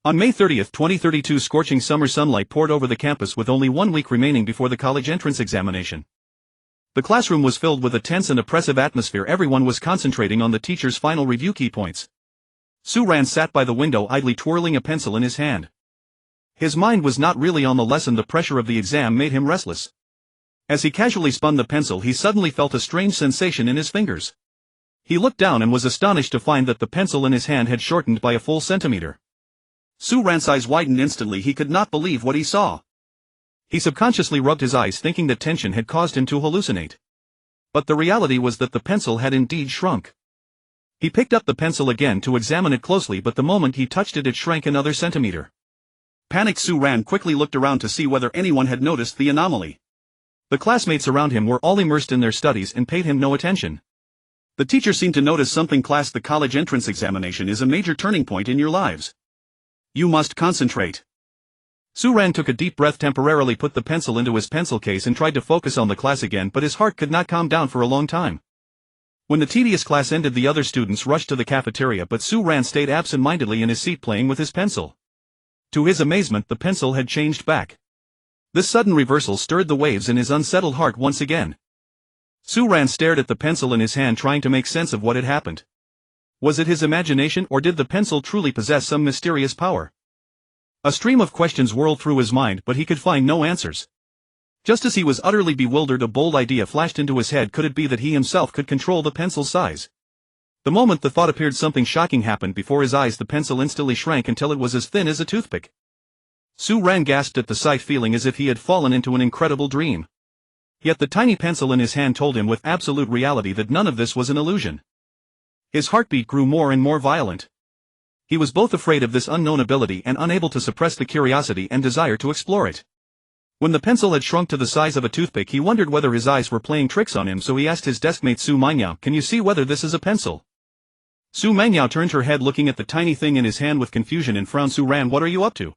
On May 30, 2032, scorching summer sunlight poured over the campus with only 1 week remaining before the college entrance examination. The classroom was filled with a tense and oppressive atmosphere. Everyone was concentrating on the teacher's final review key points. Su-ran sat by the window idly twirling a pencil in his hand. His mind was not really on the lesson. The pressure of the exam made him restless. As he casually spun the pencil, he suddenly felt a strange sensation in his fingers. He looked down and was astonished to find that the pencil in his hand had shortened by a full centimeter. Su-ran's eyes widened instantly. He could not believe what he saw. He subconsciously rubbed his eyes, thinking that tension had caused him to hallucinate. But the reality was that the pencil had indeed shrunk. He picked up the pencil again to examine it closely, but the moment he touched it, it shrank another centimeter. Panicked, Su-ran quickly looked around to see whether anyone had noticed the anomaly. The classmates around him were all immersed in their studies and paid him no attention. The teacher seemed to notice something. Class, the college entrance examination is a major turning point in your lives. You must concentrate. Su-ran took a deep breath, temporarily put the pencil into his pencil case and tried to focus on the class again, but his heart could not calm down for a long time. When the tedious class ended, the other students rushed to the cafeteria, but Su-ran stayed absent-mindedly in his seat playing with his pencil. To his amazement, the pencil had changed back. This sudden reversal stirred the waves in his unsettled heart once again. Su-ran stared at the pencil in his hand, trying to make sense of what had happened. Was it his imagination, or did the pencil truly possess some mysterious power? A stream of questions whirled through his mind, but he could find no answers. Just as he was utterly bewildered, a bold idea flashed into his head. Could it be that he himself could control the pencil's size? The moment the thought appeared, something shocking happened before his eyes. The pencil instantly shrank until it was as thin as a toothpick. Su-ran gasped at the sight, feeling as if he had fallen into an incredible dream. Yet the tiny pencil in his hand told him with absolute reality that none of this was an illusion. His heartbeat grew more and more violent. He was both afraid of this unknown ability and unable to suppress the curiosity and desire to explore it. When the pencil had shrunk to the size of a toothpick, he wondered whether his eyes were playing tricks on him, so he asked his deskmate Su-mangyao, "Can you see whether this is a pencil?" Su-mangyao turned her head, looking at the tiny thing in his hand with confusion and frowned. "Su-ran, what are you up to?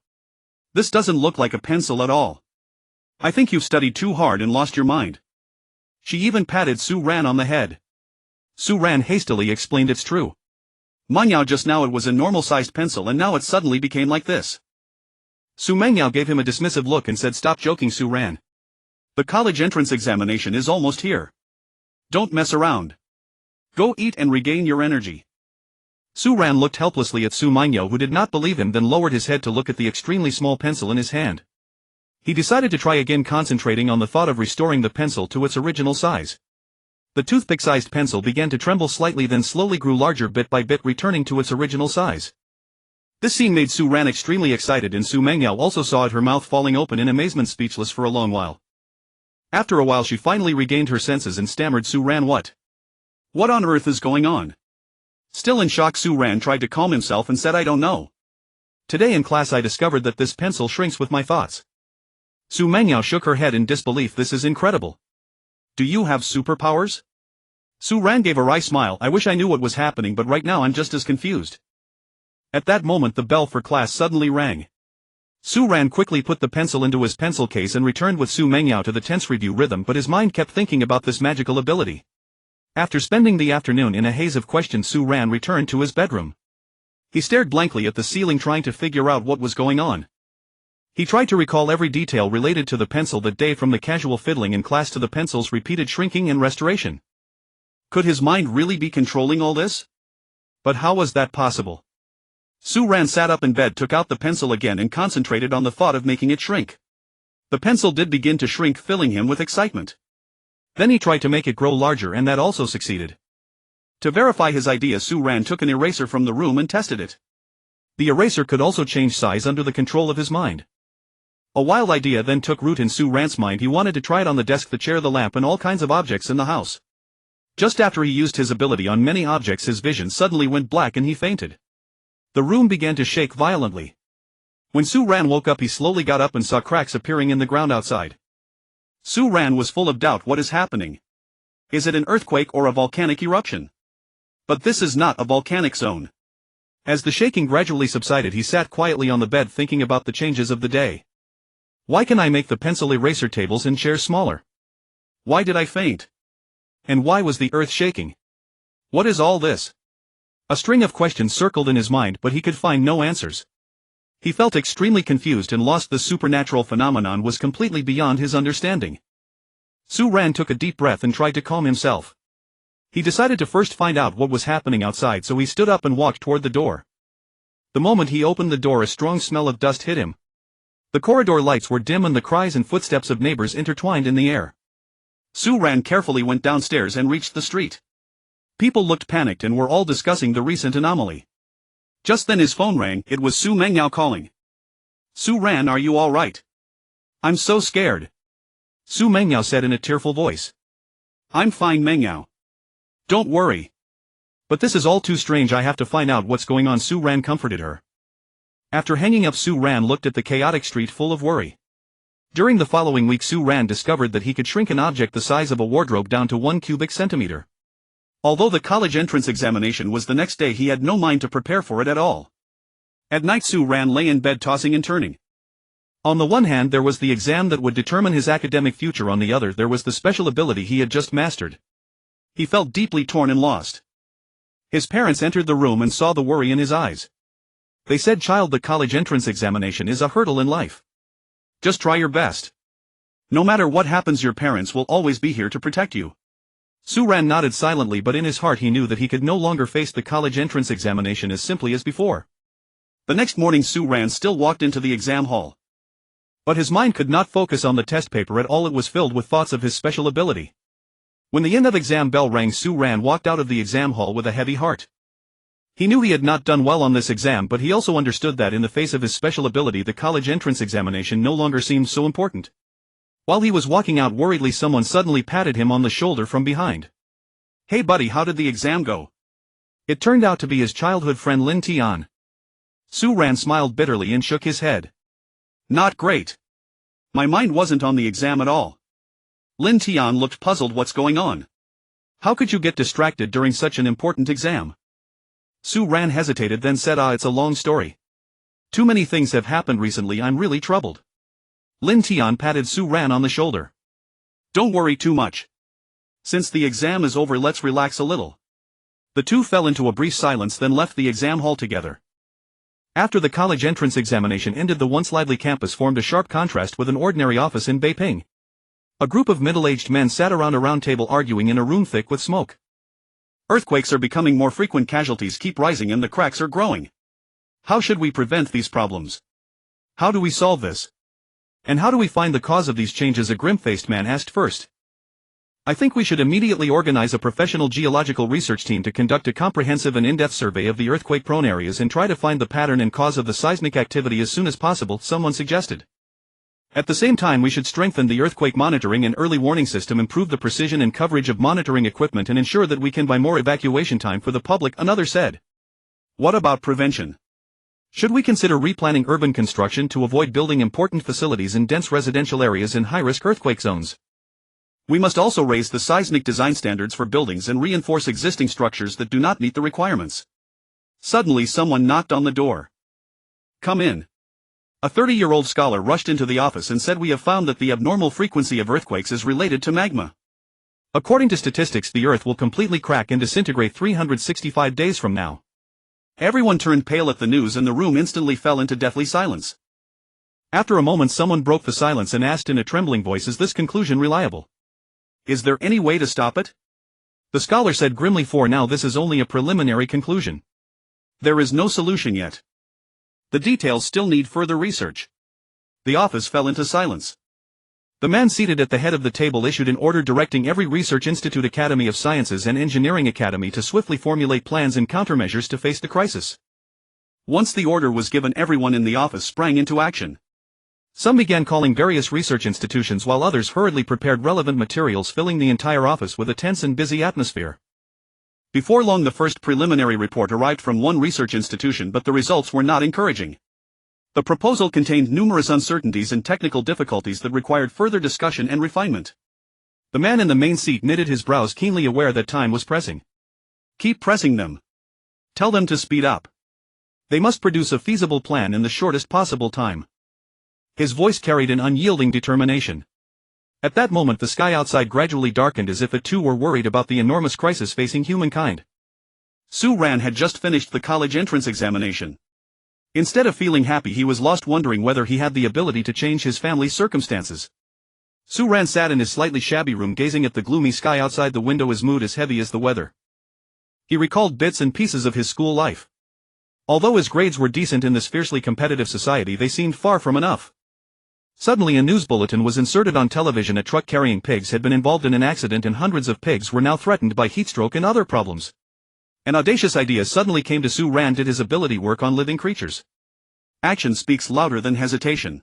This doesn't look like a pencil at all. I think you've studied too hard and lost your mind." She even patted Su-ran on the head. Su-ran hastily explained, "It's true. Mangyao, just now it was a normal-sized pencil and now it suddenly became like this." Su-mangyao gave him a dismissive look and said, "Stop joking, Su-ran. The college entrance examination is almost here. Don't mess around. Go eat and regain your energy." Su-ran looked helplessly at Su-mangyao, who did not believe him, then lowered his head to look at the extremely small pencil in his hand. He decided to try again, concentrating on the thought of restoring the pencil to its original size. The toothpick-sized pencil began to tremble slightly, then slowly grew larger bit by bit, returning to its original size. This scene made Su-ran extremely excited, and Su-mangyao also saw it, her mouth falling open in amazement, speechless for a long while. After a while she finally regained her senses and stammered, "Su-ran, what on earth is going on?" Still in shock, Su-ran tried to calm himself and said, "I don't know. Today in class I discovered that this pencil shrinks with my thoughts." Su-mangyao shook her head in disbelief. "This is incredible. Do you have superpowers?" Su-ran gave a wry smile. "I wish I knew what was happening, but right now I'm just as confused." At that moment the bell for class suddenly rang. Su-ran quickly put the pencil into his pencil case and returned with Su-mangyao to the tense review rhythm, but his mind kept thinking about this magical ability. After spending the afternoon in a haze of questions, Su-ran returned to his bedroom. He stared blankly at the ceiling, trying to figure out what was going on. He tried to recall every detail related to the pencil that day, from the casual fiddling in class to the pencil's repeated shrinking and restoration. Could his mind really be controlling all this? But how was that possible? Su-ran sat up in bed, took out the pencil again and concentrated on the thought of making it shrink. The pencil did begin to shrink, filling him with excitement. Then he tried to make it grow larger, and that also succeeded. To verify his idea, Su-ran took an eraser from the room and tested it. The eraser could also change size under the control of his mind. A wild idea then took root in Su-ran's mind. He wanted to try it on the desk, the chair, the lamp, and all kinds of objects in the house. Just after he used his ability on many objects, his vision suddenly went black and he fainted. The room began to shake violently. When Su-ran woke up, he slowly got up and saw cracks appearing in the ground outside. Su-ran was full of doubt. What is happening? Is it an earthquake or a volcanic eruption? But this is not a volcanic zone. As the shaking gradually subsided, he sat quietly on the bed, thinking about the changes of the day. Why can I make the pencil eraser tables and chairs smaller? Why did I faint? And why was the earth shaking? What is all this? A string of questions circled in his mind, but he could find no answers. He felt extremely confused and lost. The supernatural phenomenon was completely beyond his understanding. Su Ran took a deep breath and tried to calm himself. He decided to first find out what was happening outside, so he stood up and walked toward the door. The moment he opened the door, a strong smell of dust hit him. The corridor lights were dim and the cries and footsteps of neighbors intertwined in the air. Su Ran carefully went downstairs and reached the street. People looked panicked and were all discussing the recent anomaly. Just then his phone rang. It was Su Mengyao calling. "Su Ran, are you all right? I'm so scared," Su Mengyao said in a tearful voice. "I'm fine, Mengyao. Don't worry. But this is all too strange. I have to find out what's going on." Su Ran comforted her. After hanging up, Su Ran looked at the chaotic street full of worry. During the following week, Su Ran discovered that he could shrink an object the size of a wardrobe down to 1 cubic centimeter. Although the college entrance examination was the next day, he had no mind to prepare for it at all. At night, Su Ran lay in bed tossing and turning. On the one hand, there was the exam that would determine his academic future. On the other, there was the special ability he had just mastered. He felt deeply torn and lost. His parents entered the room and saw the worry in his eyes. They said, "Child, the college entrance examination is a hurdle in life. Just try your best. No matter what happens, your parents will always be here to protect you." Su Ran nodded silently, but in his heart he knew that he could no longer face the college entrance examination as simply as before. The next morning, Su Ran still walked into the exam hall. But his mind could not focus on the test paper at all. It was filled with thoughts of his special ability. When the end of exam bell rang, Su Ran walked out of the exam hall with a heavy heart. He knew he had not done well on this exam, but he also understood that in the face of his special ability, the college entrance examination no longer seemed so important. While he was walking out worriedly, someone suddenly patted him on the shoulder from behind. "Hey buddy, how did the exam go?" It turned out to be his childhood friend Lin Tian. Su Ran smiled bitterly and shook his head. "Not great. My mind wasn't on the exam at all." Lin Tian looked puzzled. "What's going on? How could you get distracted during such an important exam?" Su Ran hesitated, then said, "It's a long story. Too many things have happened recently. I'm really troubled." Lin Tian patted Su Ran on the shoulder. "Don't worry too much. Since the exam is over, let's relax a little." The two fell into a brief silence, then left the exam hall together. After the college entrance examination ended, the once lively campus formed a sharp contrast with an ordinary office in Beiping. A group of middle-aged men sat around a round table arguing in a room thick with smoke. "Earthquakes are becoming more frequent. Casualties keep rising and the cracks are growing. How should we prevent these problems? How do we solve this? And how do we find the cause of these changes?" a grim-faced man asked first. "I think we should immediately organize a professional geological research team to conduct a comprehensive and in-depth survey of the earthquake-prone areas and try to find the pattern and cause of the seismic activity as soon as possible," someone suggested. "At the same time, we should strengthen the earthquake monitoring and early warning system, improve the precision and coverage of monitoring equipment, and ensure that we can buy more evacuation time for the public," another said. "What about prevention? Should we consider replanning urban construction to avoid building important facilities in dense residential areas in high-risk earthquake zones? We must also raise the seismic design standards for buildings and reinforce existing structures that do not meet the requirements." Suddenly someone knocked on the door. "Come in." A 30-year-old scholar rushed into the office and said, "We have found that the abnormal frequency of earthquakes is related to magma. According to statistics, the Earth will completely crack and disintegrate 365 days from now." Everyone turned pale at the news and the room instantly fell into deathly silence. After a moment, someone broke the silence and asked in a trembling voice, "Is this conclusion reliable? Is there any way to stop it?" The scholar said grimly, "For now, this is only a preliminary conclusion. There is no solution yet. The details still need further research." The office fell into silence. The man seated at the head of the table issued an order directing every research institute, Academy of Sciences and Engineering Academy to swiftly formulate plans and countermeasures to face the crisis. Once the order was given, everyone in the office sprang into action. Some began calling various research institutions while others hurriedly prepared relevant materials, filling the entire office with a tense and busy atmosphere. Before long, the first preliminary report arrived from one research institution, but the results were not encouraging. The proposal contained numerous uncertainties and technical difficulties that required further discussion and refinement. The man in the main seat knitted his brows, keenly aware that time was pressing. "Keep pressing them. Tell them to speed up. They must produce a feasible plan in the shortest possible time." His voice carried an unyielding determination. At that moment, the sky outside gradually darkened, as if it too were worried about the enormous crisis facing humankind. Su Ran had just finished the college entrance examination. Instead of feeling happy, he was lost, wondering whether he had the ability to change his family's circumstances. Su Ran sat in his slightly shabby room gazing at the gloomy sky outside the window, his mood as heavy as the weather. He recalled bits and pieces of his school life. Although his grades were decent in this fiercely competitive society, they seemed far from enough. Suddenly a news bulletin was inserted on television. A truck carrying pigs had been involved in an accident and hundreds of pigs were now threatened by heatstroke and other problems. An audacious idea suddenly came to Su Ran. Did his ability work on living creatures? Action speaks louder than hesitation.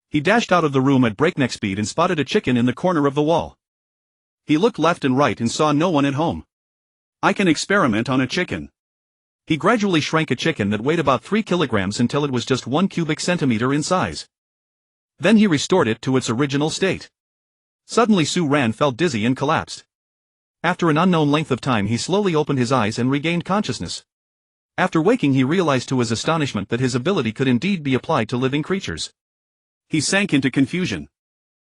He dashed out of the room at breakneck speed and spotted a chicken in the corner of the wall. He looked left and right and saw no one at home. I can experiment on a chicken. He gradually shrank a chicken that weighed about 3 kilograms until it was just 1 cubic centimeter in size. Then he restored it to its original state. Suddenly Su Ran felt dizzy and collapsed. After an unknown length of time, he slowly opened his eyes and regained consciousness. After waking, he realized to his astonishment that his ability could indeed be applied to living creatures. He sank into confusion.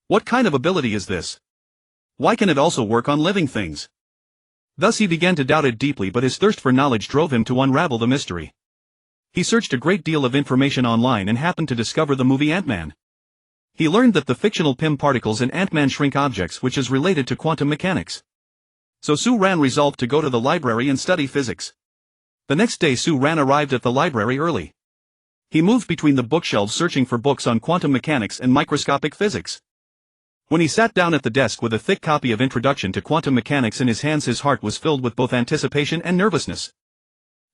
What kind of ability is this? Why can it also work on living things? Thus he began to doubt it deeply, but his thirst for knowledge drove him to unravel the mystery. He searched a great deal of information online and happened to discover the movie Ant-Man. He learned that the fictional Pym particles in Ant-Man shrink objects, which is related to quantum mechanics. So Su Ran resolved to go to the library and study physics. The next day Su Ran arrived at the library early. He moved between the bookshelves searching for books on quantum mechanics and microscopic physics. When he sat down at the desk with a thick copy of Introduction to Quantum Mechanics in his hands, his heart was filled with both anticipation and nervousness.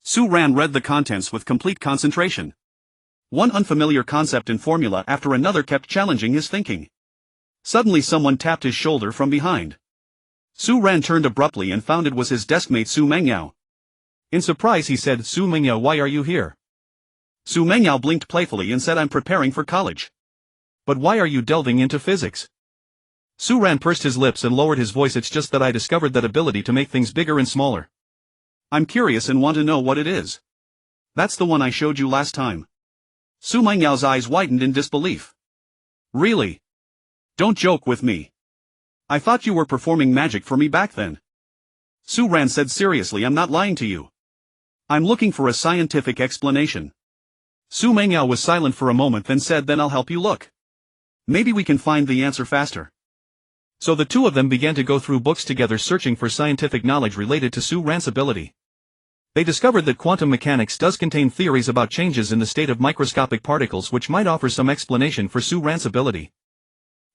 Su Ran read the contents with complete concentration. One unfamiliar concept and formula after another kept challenging his thinking. Suddenly someone tapped his shoulder from behind. Su Ran turned abruptly and found it was his deskmate Su Mengyao. In surprise he said, "Su Mengyao, why are you here?" Su Mengyao blinked playfully and said, "I'm preparing for college." "But why are you delving into physics?" Su Ran pursed his lips and lowered his voice. "It's just that I discovered that ability to make things bigger and smaller. I'm curious and want to know what it is." "That's the one I showed you last time." Su Mengyao's eyes widened in disbelief. "Really? Don't joke with me. I thought you were performing magic for me back then." Su Ran said seriously, "I'm not lying to you. I'm looking for a scientific explanation." Su Mengyao was silent for a moment, then said, "Then I'll help you look. Maybe we can find the answer faster." So the two of them began to go through books together, searching for scientific knowledge related to Su Ran's ability. They discovered that quantum mechanics does contain theories about changes in the state of microscopic particles which might offer some explanation for Su Ran's ability.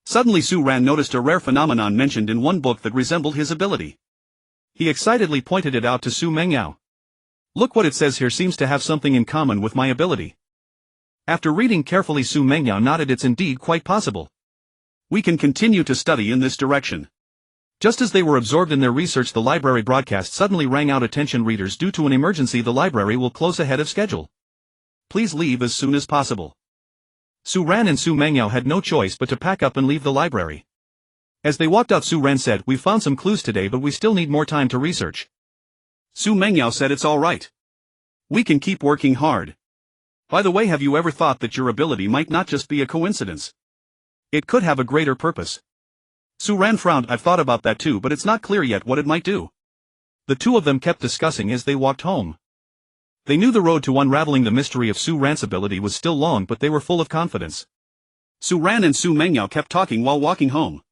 Suddenly Su Ran noticed a rare phenomenon mentioned in one book that resembled his ability. He excitedly pointed it out to Su Mengyao. "Look what it says here, seems to have something in common with my ability." After reading carefully, Su Mengyao nodded. "It's indeed quite possible. We can continue to study in this direction." Just as they were absorbed in their research, the library broadcast suddenly rang out. "Attention readers, due to an emergency the library will close ahead of schedule. Please leave as soon as possible." Su Ran and Su Mengyao had no choice but to pack up and leave the library. As they walked out, Su Ran said, "We've found some clues today, but we still need more time to research." Su Mengyao said, "It's all right. We can keep working hard. By the way, have you ever thought that your ability might not just be a coincidence? It could have a greater purpose?" Su Ran frowned. "I've thought about that too, but it's not clear yet what it might do." The two of them kept discussing as they walked home. They knew the road to unraveling the mystery of Su Ran's ability was still long, but they were full of confidence. Su Ran and Su Mengyao kept talking while walking home.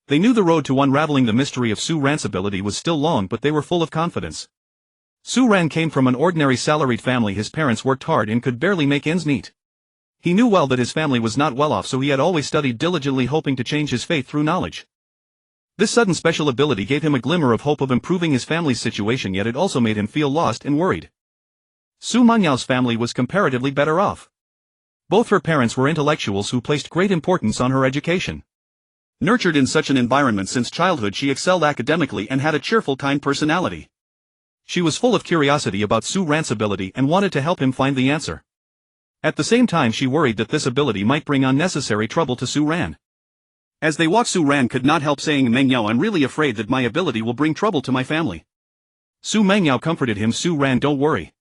They knew the road to unraveling the mystery of Su Ran's ability was still long, but they were full of confidence. Su Ran came from an ordinary salaried family. His parents worked hard and could barely make ends meet. He knew well that his family was not well off, so he had always studied diligently, hoping to change his fate through knowledge. This sudden special ability gave him a glimmer of hope of improving his family's situation, yet it also made him feel lost and worried. Su Mengyao's family was comparatively better off. Both her parents were intellectuals who placed great importance on her education. Nurtured in such an environment since childhood, she excelled academically and had a cheerful, kind personality. She was full of curiosity about Su Ran's ability and wanted to help him find the answer. At the same time, she worried that this ability might bring unnecessary trouble to Su Ran. As they walked, Su Ran could not help saying, "Mengyao, I'm really afraid that my ability will bring trouble to my family." Su Mengyao comforted him. "Su Ran, don't worry.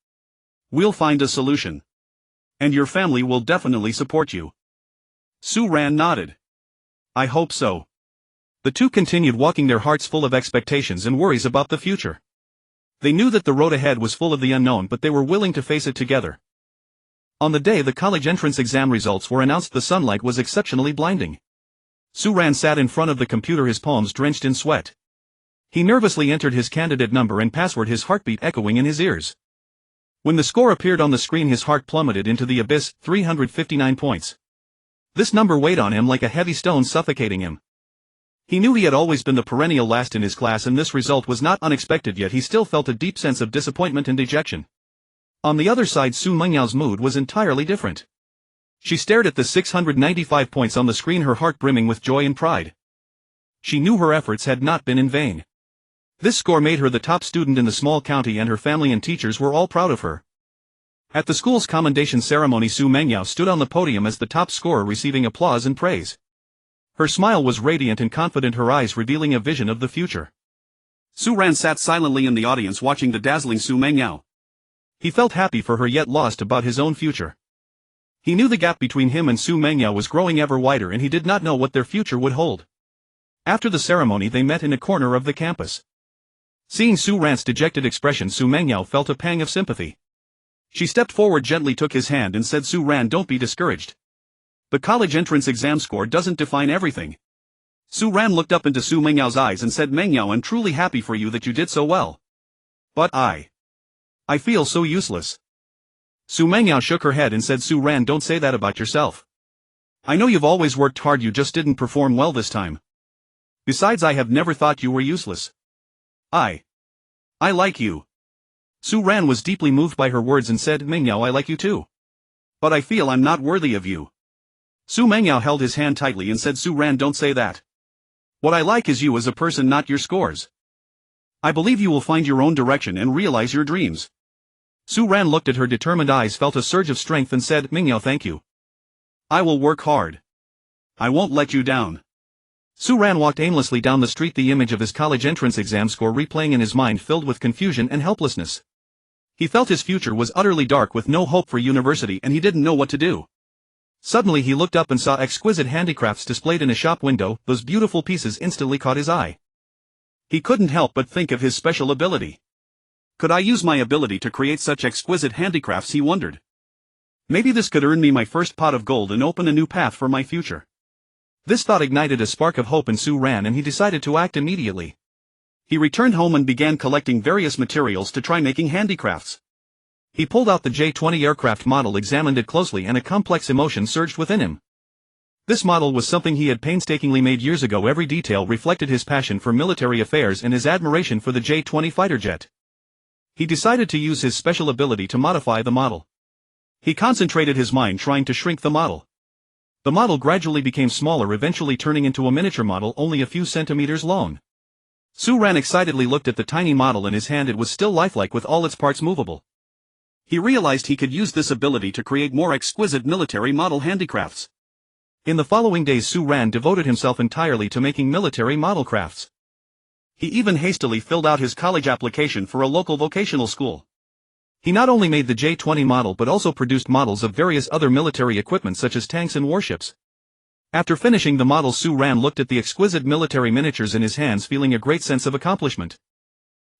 We'll find a solution. And your family will definitely support you." Su Ran nodded. "I hope so." The two continued walking, their hearts full of expectations and worries about the future. They knew that the road ahead was full of the unknown, but they were willing to face it together. On the day the college entrance exam results were announced, the sunlight was exceptionally blinding. Su Ran sat in front of the computer, his palms drenched in sweat. He nervously entered his candidate number and password, his heartbeat echoing in his ears. When the score appeared on the screen, his heart plummeted into the abyss, 359 points. This number weighed on him like a heavy stone, suffocating him. He knew he had always been the perennial last in his class, and this result was not unexpected, yet he still felt a deep sense of disappointment and dejection. On the other side, Su Mengyao's mood was entirely different. She stared at the 695 points on the screen, her heart brimming with joy and pride. She knew her efforts had not been in vain. This score made her the top student in the small county, and her family and teachers were all proud of her. At the school's commendation ceremony, Su Mengyao stood on the podium as the top scorer, receiving applause and praise. Her smile was radiant and confident, her eyes revealing a vision of the future. Su Ran sat silently in the audience, watching the dazzling Su Mengyao. He felt happy for her, yet lost about his own future. He knew the gap between him and Su Mengyao was growing ever wider, and he did not know what their future would hold. After the ceremony, they met in a corner of the campus. Seeing Su Ran's dejected expression, Su Mengyao felt a pang of sympathy. She stepped forward, gently took his hand and said, "Su Ran, don't be discouraged. The college entrance exam score doesn't define everything." Su Ran looked up into Su Mengyao's eyes and said, "Mengyao, I'm truly happy for you that you did so well. But I feel so useless." Su Mengyao shook her head and said, "Su Ran, don't say that about yourself. I know you've always worked hard, you just didn't perform well this time. Besides, I have never thought you were useless. I like you." Su Ran was deeply moved by her words and said, "Mengyao, I like you too. But I feel I'm not worthy of you." Su Mengyao held his hand tightly and said, "Su Ran, don't say that. What I like is you as a person, not your scores. I believe you will find your own direction and realize your dreams." Su Ran looked at her determined eyes, felt a surge of strength and said, "Mengyao, thank you. I will work hard. I won't let you down." Su Ran walked aimlessly down the street, the image of his college entrance exam score replaying in his mind, filled with confusion and helplessness. He felt his future was utterly dark, with no hope for university, and he didn't know what to do. Suddenly he looked up and saw exquisite handicrafts displayed in a shop window. Those beautiful pieces instantly caught his eye. He couldn't help but think of his special ability. Could I use my ability to create such exquisite handicrafts, he wondered. Maybe this could earn me my first pot of gold and open a new path for my future. This thought ignited a spark of hope in Su Ran, and he decided to act immediately. He returned home and began collecting various materials to try making handicrafts. He pulled out the J-20 aircraft model, examined it closely, and a complex emotion surged within him. This model was something he had painstakingly made years ago. Every detail reflected his passion for military affairs and his admiration for the J-20 fighter jet. He decided to use his special ability to modify the model. He concentrated his mind, trying to shrink the model. The model gradually became smaller, eventually turning into a miniature model only a few centimeters long. Su Ran excitedly looked at the tiny model in his hand. It was still lifelike, with all its parts movable. He realized he could use this ability to create more exquisite military model handicrafts. In the following days, Su Ran devoted himself entirely to making military model crafts. He even hastily filled out his college application for a local vocational school. He not only made the J-20 model but also produced models of various other military equipment such as tanks and warships. After finishing the model, Su Ran looked at the exquisite military miniatures in his hands, feeling a great sense of accomplishment.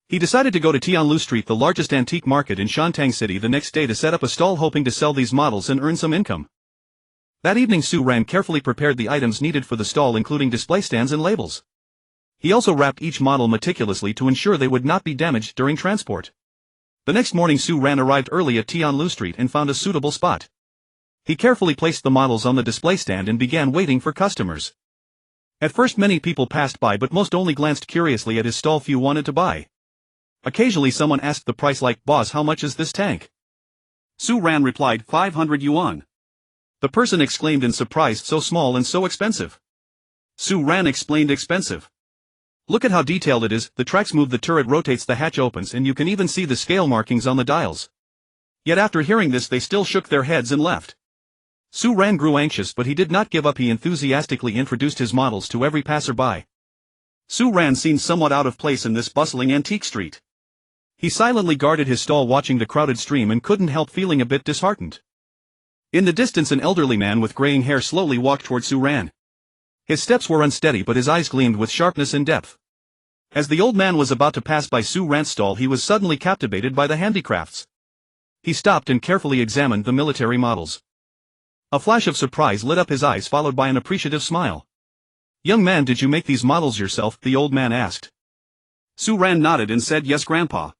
He decided to go to Tianlu Street, the largest antique market in Shantung City, the next day to set up a stall, hoping to sell these models and earn some income. That evening, Su Ran carefully prepared the items needed for the stall, including display stands and labels. He also wrapped each model meticulously to ensure they would not be damaged during transport. The next morning, Su Ran arrived early at Tianlu Street and found a suitable spot. He carefully placed the models on the display stand and began waiting for customers. At first many people passed by, but most only glanced curiously at his stall. Few wanted to buy. Occasionally someone asked the price, like, "Boss, how much is this tank?" Su Ran replied, 500 yuan. The person exclaimed in surprise, "So small and so expensive." Su Ran explained, "Expensive? Look at how detailed it is, the tracks move, the turret rotates, the hatch opens, and you can even see the scale markings on the dials." Yet after hearing this they still shook their heads and left. Su Ran grew anxious, but he did not give up. He enthusiastically introduced his models to every passerby. Su Ran seemed somewhat out of place in this bustling antique street. He silently guarded his stall, watching the crowded stream, and couldn't help feeling a bit disheartened. In the distance an elderly man with graying hair slowly walked toward Su Ran. His steps were unsteady, but his eyes gleamed with sharpness and depth. As the old man was about to pass by Su Ran's stall, he was suddenly captivated by the handicrafts. He stopped and carefully examined the military models. A flash of surprise lit up his eyes, followed by an appreciative smile. "Young man, did you make these models yourself?" the old man asked. Su Ran nodded and said, "Yes, Grandpa."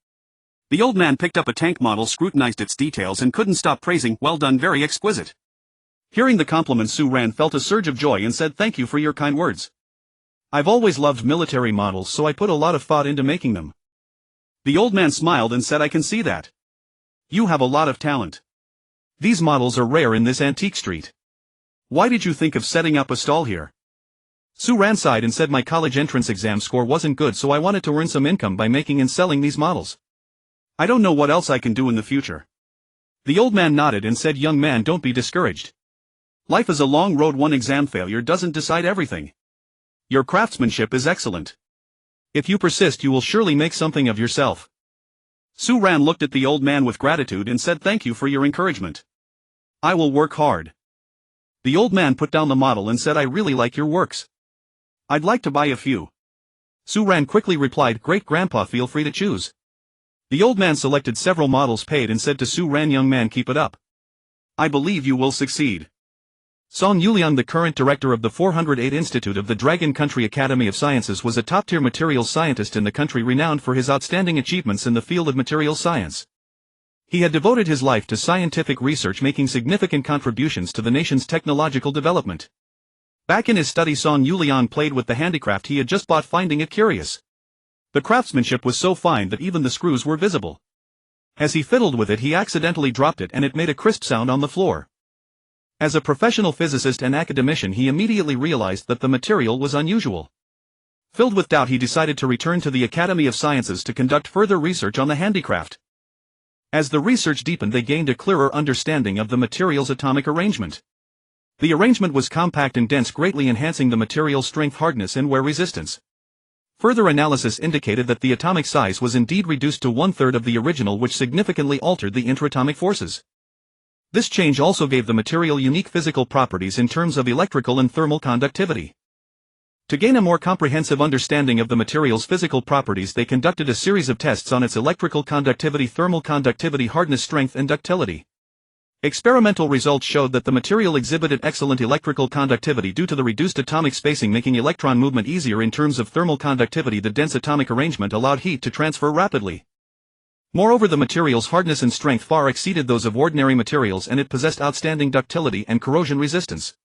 The old man picked up a tank model, scrutinized its details, and couldn't stop praising, "Well done, very exquisite." Hearing the compliment, Su Ran felt a surge of joy and said, "Thank you for your kind words. I've always loved military models, so I put a lot of thought into making them." The old man smiled and said, "I can see that. You have a lot of talent. These models are rare in this antique street. Why did you think of setting up a stall here?" Su Ran sighed and said, "My college entrance exam score wasn't good, so I wanted to earn some income by making and selling these models. I don't know what else I can do in the future." The old man nodded and said, "Young man, don't be discouraged. Life is a long road. One exam failure doesn't decide everything. Your craftsmanship is excellent. If you persist, you will surely make something of yourself." Su Ran looked at the old man with gratitude and said, "Thank you for your encouragement. I will work hard." The old man put down the model and said, "I really like your works. I'd like to buy a few." Su Ran quickly replied, "Great Grandpa, feel free to choose." The old man selected several models, paid, and said to Su Ran, "Young man, keep it up. I believe you will succeed." Song Yuliang, the current director of the 408 Institute of the Dragon Country Academy of Sciences, was a top-tier materials scientist in the country, renowned for his outstanding achievements in the field of materials science. He had devoted his life to scientific research, making significant contributions to the nation's technological development. Back in his study, Song Yuliang played with the handicraft he had just bought, finding it curious. The craftsmanship was so fine that even the screws were visible. As he fiddled with it, he accidentally dropped it and it made a crisp sound on the floor. As a professional physicist and academician, he immediately realized that the material was unusual. Filled with doubt, he decided to return to the Academy of Sciences to conduct further research on the handicraft. As the research deepened, they gained a clearer understanding of the material's atomic arrangement. The arrangement was compact and dense, greatly enhancing the material's strength, hardness, and wear resistance. Further analysis indicated that the atomic size was indeed reduced to 1/3 of the original, which significantly altered the interatomic forces. This change also gave the material unique physical properties in terms of electrical and thermal conductivity. To gain a more comprehensive understanding of the material's physical properties, they conducted a series of tests on its electrical conductivity, thermal conductivity, hardness, strength, and ductility. Experimental results showed that the material exhibited excellent electrical conductivity due to the reduced atomic spacing, making electron movement easier. In terms of thermal conductivity, the dense atomic arrangement allowed heat to transfer rapidly. Moreover, the material's hardness and strength far exceeded those of ordinary materials, and it possessed outstanding ductility and corrosion resistance.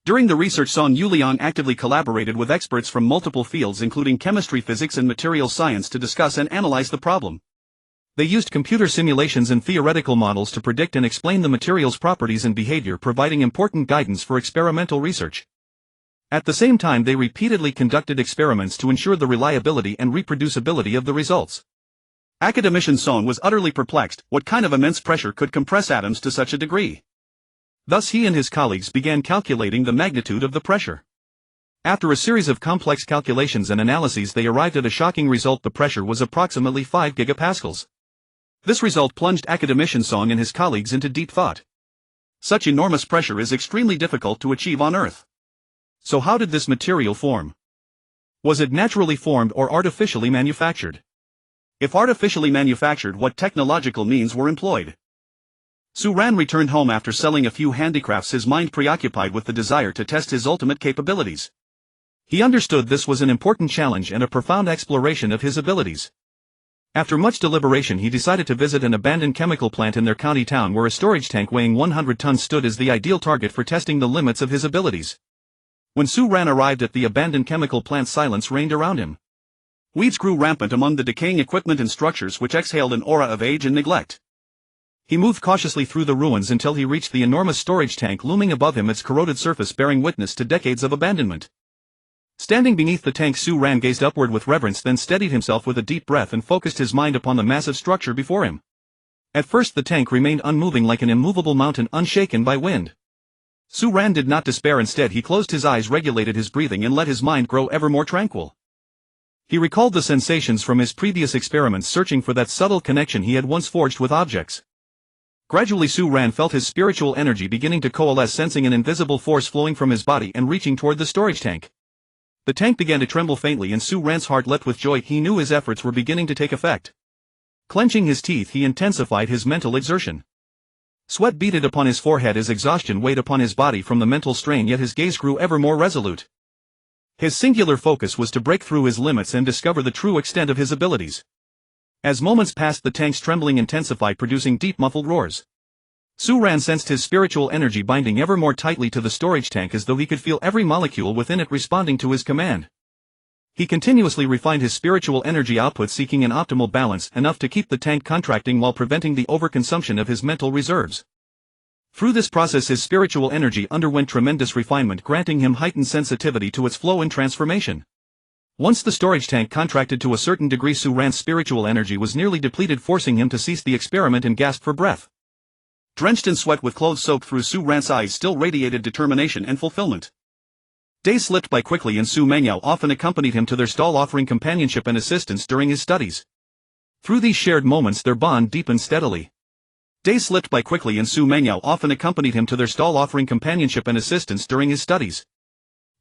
During the research, Song Yuliang actively collaborated with experts from multiple fields, including chemistry, physics, and materials science, to discuss and analyze the problem. They used computer simulations and theoretical models to predict and explain the material's properties and behavior, providing important guidance for experimental research. At the same time, they repeatedly conducted experiments to ensure the reliability and reproducibility of the results. Academician Song was utterly perplexed. What kind of immense pressure could compress atoms to such a degree? Thus he and his colleagues began calculating the magnitude of the pressure. After a series of complex calculations and analyses, they arrived at a shocking result. The pressure was approximately 5 gigapascals. This result plunged academician Song and his colleagues into deep thought. Such enormous pressure is extremely difficult to achieve on Earth. So how did this material form? Was it naturally formed or artificially manufactured? If artificially manufactured, what technological means were employed? Su Ran returned home after selling a few handicrafts, his mind preoccupied with the desire to test his ultimate capabilities. He understood this was an important challenge and a profound exploration of his abilities. After much deliberation, he decided to visit an abandoned chemical plant in their county town, where a storage tank weighing 100 tons stood as the ideal target for testing the limits of his abilities. When Su Ran arrived at the abandoned chemical plant, silence reigned around him. Weeds grew rampant among the decaying equipment and structures, which exhaled an aura of age and neglect. He moved cautiously through the ruins until he reached the enormous storage tank looming above him, its corroded surface bearing witness to decades of abandonment. Standing beneath the tank, Su Ran gazed upward with reverence, then steadied himself with a deep breath and focused his mind upon the massive structure before him. At first the tank remained unmoving, like an immovable mountain unshaken by wind. Su Ran did not despair. Instead, he closed his eyes, regulated his breathing, and let his mind grow ever more tranquil. He recalled the sensations from his previous experiments, searching for that subtle connection he had once forged with objects. Gradually Su Ran felt his spiritual energy beginning to coalesce, sensing an invisible force flowing from his body and reaching toward the storage tank. The tank began to tremble faintly, and Su Ran's heart leapt with joy. He knew his efforts were beginning to take effect. Clenching his teeth, he intensified his mental exertion. Sweat beaded upon his forehead as exhaustion weighed upon his body from the mental strain, yet his gaze grew ever more resolute. His singular focus was to break through his limits and discover the true extent of his abilities. As moments passed, the tank's trembling intensified, producing deep muffled roars. Su Ran sensed his spiritual energy binding ever more tightly to the storage tank, as though he could feel every molecule within it responding to his command. He continuously refined his spiritual energy output, seeking an optimal balance, enough to keep the tank contracting while preventing the overconsumption of his mental reserves. Through this process, his spiritual energy underwent tremendous refinement, granting him heightened sensitivity to its flow and transformation. Once the storage tank contracted to a certain degree, Su Ran's spiritual energy was nearly depleted, forcing him to cease the experiment and gasp for breath. Drenched in sweat, with clothes soaked through, Su Ran's eyes still radiated determination and fulfillment. Days slipped by quickly, and Su Mengyao often accompanied him to their stall, offering companionship and assistance during his studies. Through these shared moments, their bond deepened steadily. Days slipped by quickly, and Su Mengyao often accompanied him to their stall, offering companionship and assistance during his studies.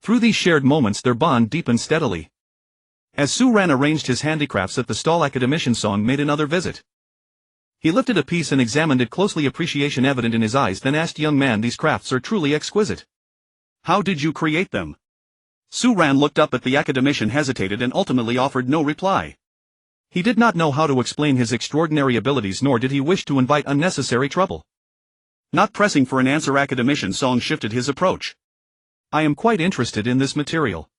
Through these shared moments, their bond deepened steadily. As Su Ran arranged his handicrafts at the stall, academician Song made another visit. He lifted a piece and examined it closely, appreciation evident in his eyes, then asked, "Young man, these crafts are truly exquisite. How did you create them?" Su Ran looked up at the academician, hesitated, and ultimately offered no reply. He did not know how to explain his extraordinary abilities, nor did he wish to invite unnecessary trouble. Not pressing for an answer, academician Song shifted his approach. "I am quite interested in this material.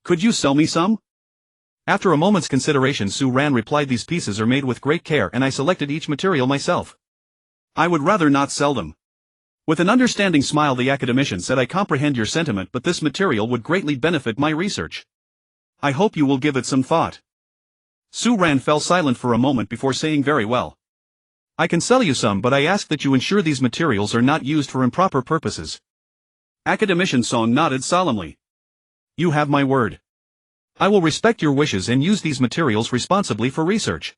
Could you sell me some?" After a moment's consideration, Su Ran replied, "These pieces are made with great care, and I selected each material myself. I would rather not sell them." With an understanding smile, the academician said, "I comprehend your sentiment, but this material would greatly benefit my research. I hope you will give it some thought." Su Ran fell silent for a moment before saying, "Very well. I can sell you some, but I ask that you ensure these materials are not used for improper purposes." Academician Song nodded solemnly. "You have my word. I will respect your wishes and use these materials responsibly for research."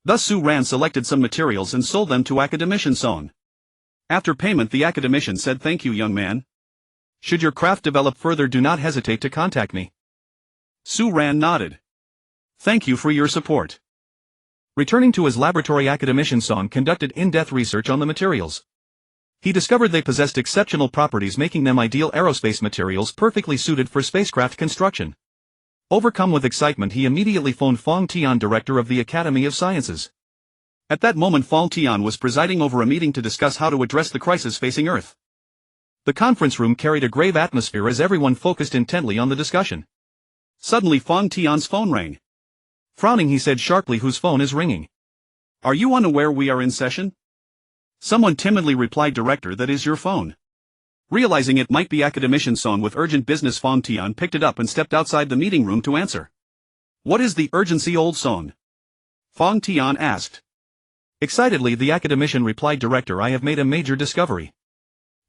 Thus Su Ran selected some materials and sold them to academician Song. After payment, the academician said, "Thank you, young man. Should your craft develop further, do not hesitate to contact me." Su Ran nodded. "Thank you for your support." Returning to his laboratory, academician Song conducted in-depth research on the materials. He discovered they possessed exceptional properties, making them ideal aerospace materials perfectly suited for spacecraft construction. Overcome with excitement, he immediately phoned Fong Tian, director of the Academy of Sciences. At that moment, Fong Tian was presiding over a meeting to discuss how to address the crisis facing Earth. The conference room carried a grave atmosphere as everyone focused intently on the discussion. Suddenly, Fong Tian's phone rang. Frowning, he said sharply, "Whose phone is ringing? Are you unaware we are in session?" Someone timidly replied, "Director, that is your phone." Realizing it might be academician Song with urgent business, Fong Tian picked it up and stepped outside the meeting room to answer. "What is the urgency, old Song?" Fong Tian asked. Excitedly, the academician replied, "Director, I have made a major discovery.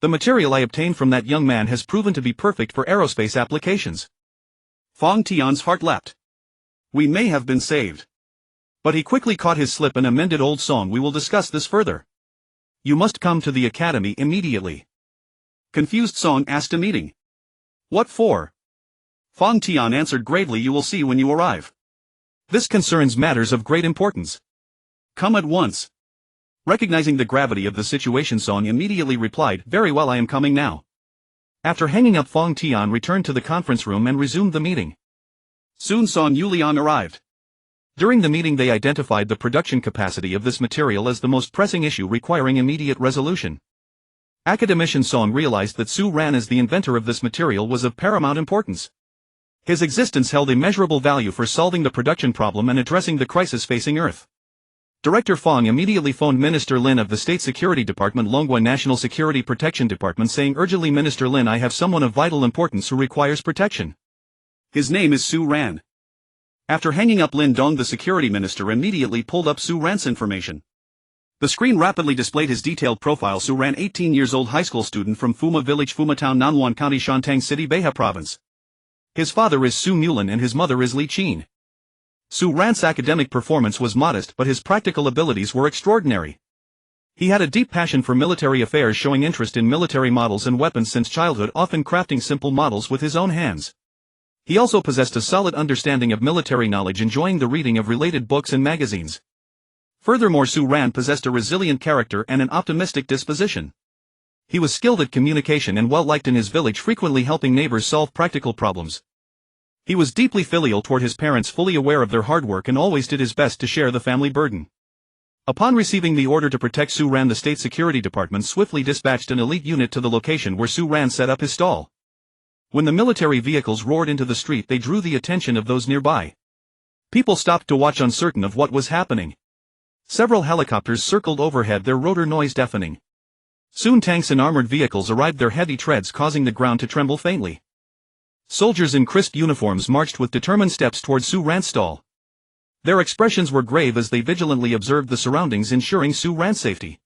The material I obtained from that young man has proven to be perfect for aerospace applications." Fong Tian's heart leapt. We may have been saved. But he quickly caught his slip and amended, "Old Song, we will discuss this further. You must come to the academy immediately." Confused Song asked a meeting. "What for?" Fong Tian answered gravely, "You will see when you arrive. This concerns matters of great importance. Come at once." Recognizing the gravity of the situation, Song immediately replied, "Very well, I am coming now." After hanging up, Fong Tian returned to the conference room and resumed the meeting. Soon Song Yuliang arrived. During the meeting, they identified the production capacity of this material as the most pressing issue requiring immediate resolution. Academician Song realized that Su Ran, as the inventor of this material, was of paramount importance. His existence held immeasurable value for solving the production problem and addressing the crisis facing Earth. Director Fong immediately phoned Minister Lin of the State Security Department, Longhua National Security Protection Department, saying urgently, "Minister Lin, I have someone of vital importance who requires protection. His name is Su Ran." After hanging up, Lin Dong, the security minister, immediately pulled up Su Ran's information. The screen rapidly displayed his detailed profile. Su Ran, 18 years old, high school student from Fuma Village, Fuma Town, Nanwan County, Shantung City, Beha Province. His father is Su Mulin and his mother is Li Qin. Su Ran's academic performance was modest, but his practical abilities were extraordinary. He had a deep passion for military affairs, showing interest in military models and weapons since childhood, often crafting simple models with his own hands. He also possessed a solid understanding of military knowledge, enjoying the reading of related books and magazines. Furthermore, Su Ran possessed a resilient character and an optimistic disposition. He was skilled at communication and well-liked in his village, frequently helping neighbors solve practical problems. He was deeply filial toward his parents, fully aware of their hard work, and always did his best to share the family burden. Upon receiving the order to protect Su Ran, the State Security Department swiftly dispatched an elite unit to the location where Su Ran set up his stall. When the military vehicles roared into the street, they drew the attention of those nearby. People stopped to watch, uncertain of what was happening. Several helicopters circled overhead, their rotor noise deafening. Soon tanks and armored vehicles arrived, their heavy treads causing the ground to tremble faintly. Soldiers in crisp uniforms marched with determined steps toward Su Ran's stall. Their expressions were grave as they vigilantly observed the surroundings, ensuring Su Ran's safety.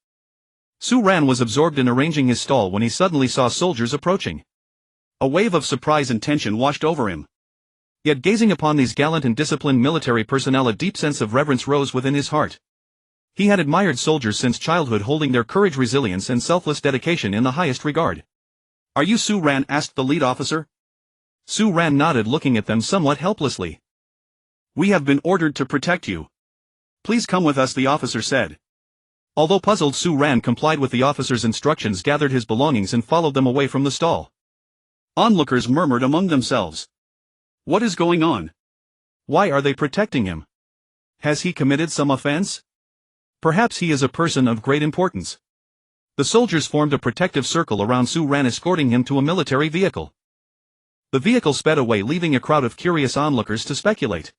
Su Ran was absorbed in arranging his stall when he suddenly saw soldiers approaching. A wave of surprise and tension washed over him. Yet gazing upon these gallant and disciplined military personnel, a deep sense of reverence rose within his heart. He had admired soldiers since childhood, holding their courage, resilience, and selfless dedication in the highest regard. "Are you Su Ran?" asked the lead officer. Su Ran nodded, looking at them somewhat helplessly. "We have been ordered to protect you. Please come with us," the officer said. Although puzzled, Su Ran complied with the officer's instructions, gathered his belongings, and followed them away from the stall. Onlookers murmured among themselves. What is going on? Why are they protecting him? Has he committed some offense? Perhaps he is a person of great importance. The soldiers formed a protective circle around Su Ran, escorting him to a military vehicle. The vehicle sped away, leaving a crowd of curious onlookers to speculate.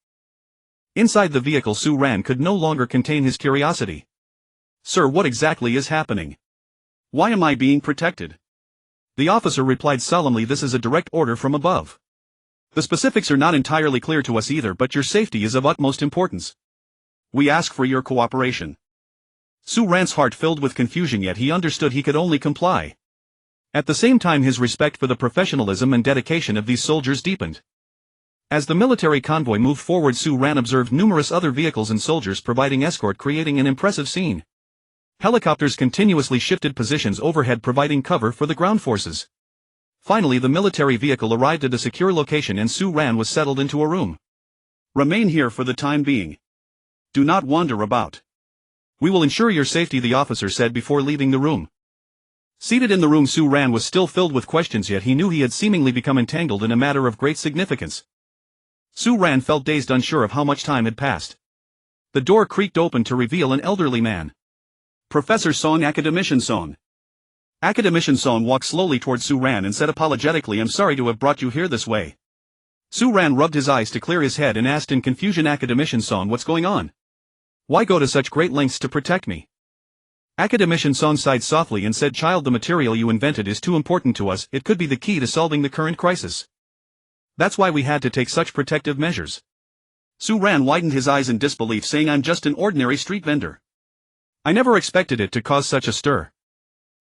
Inside the vehicle, Su Ran could no longer contain his curiosity. "Sir, what exactly is happening? Why am I being protected?" The officer replied solemnly, "This is a direct order from above. The specifics are not entirely clear to us either, but your safety is of utmost importance. We ask for your cooperation." Su Ran's heart filled with confusion, yet he understood he could only comply. At the same time, his respect for the professionalism and dedication of these soldiers deepened. As the military convoy moved forward, Su Ran observed numerous other vehicles and soldiers providing escort, creating an impressive scene. Helicopters continuously shifted positions overhead, providing cover for the ground forces. Finally, the military vehicle arrived at a secure location and Su Ran was settled into a room. "Remain here for the time being. Do not wander about. We will ensure your safety," the officer said before leaving the room. Seated in the room, Su Ran was still filled with questions, yet he knew he had seemingly become entangled in a matter of great significance. Su Ran felt dazed, unsure of how much time had passed. The door creaked open to reveal an elderly man. "Professor Song, Academician Song." Academician Song walked slowly towards Su Ran and said apologetically, "I'm sorry to have brought you here this way." Su Ran rubbed his eyes to clear his head and asked in confusion, "Academician Song, what's going on? Why go to such great lengths to protect me?" Academician Song sighed softly and said, "Child, the material you invented is too important to us. It could be the key to solving the current crisis. That's why we had to take such protective measures." Su Ran widened his eyes in disbelief, saying, "I'm just an ordinary street vendor. I never expected it to cause such a stir."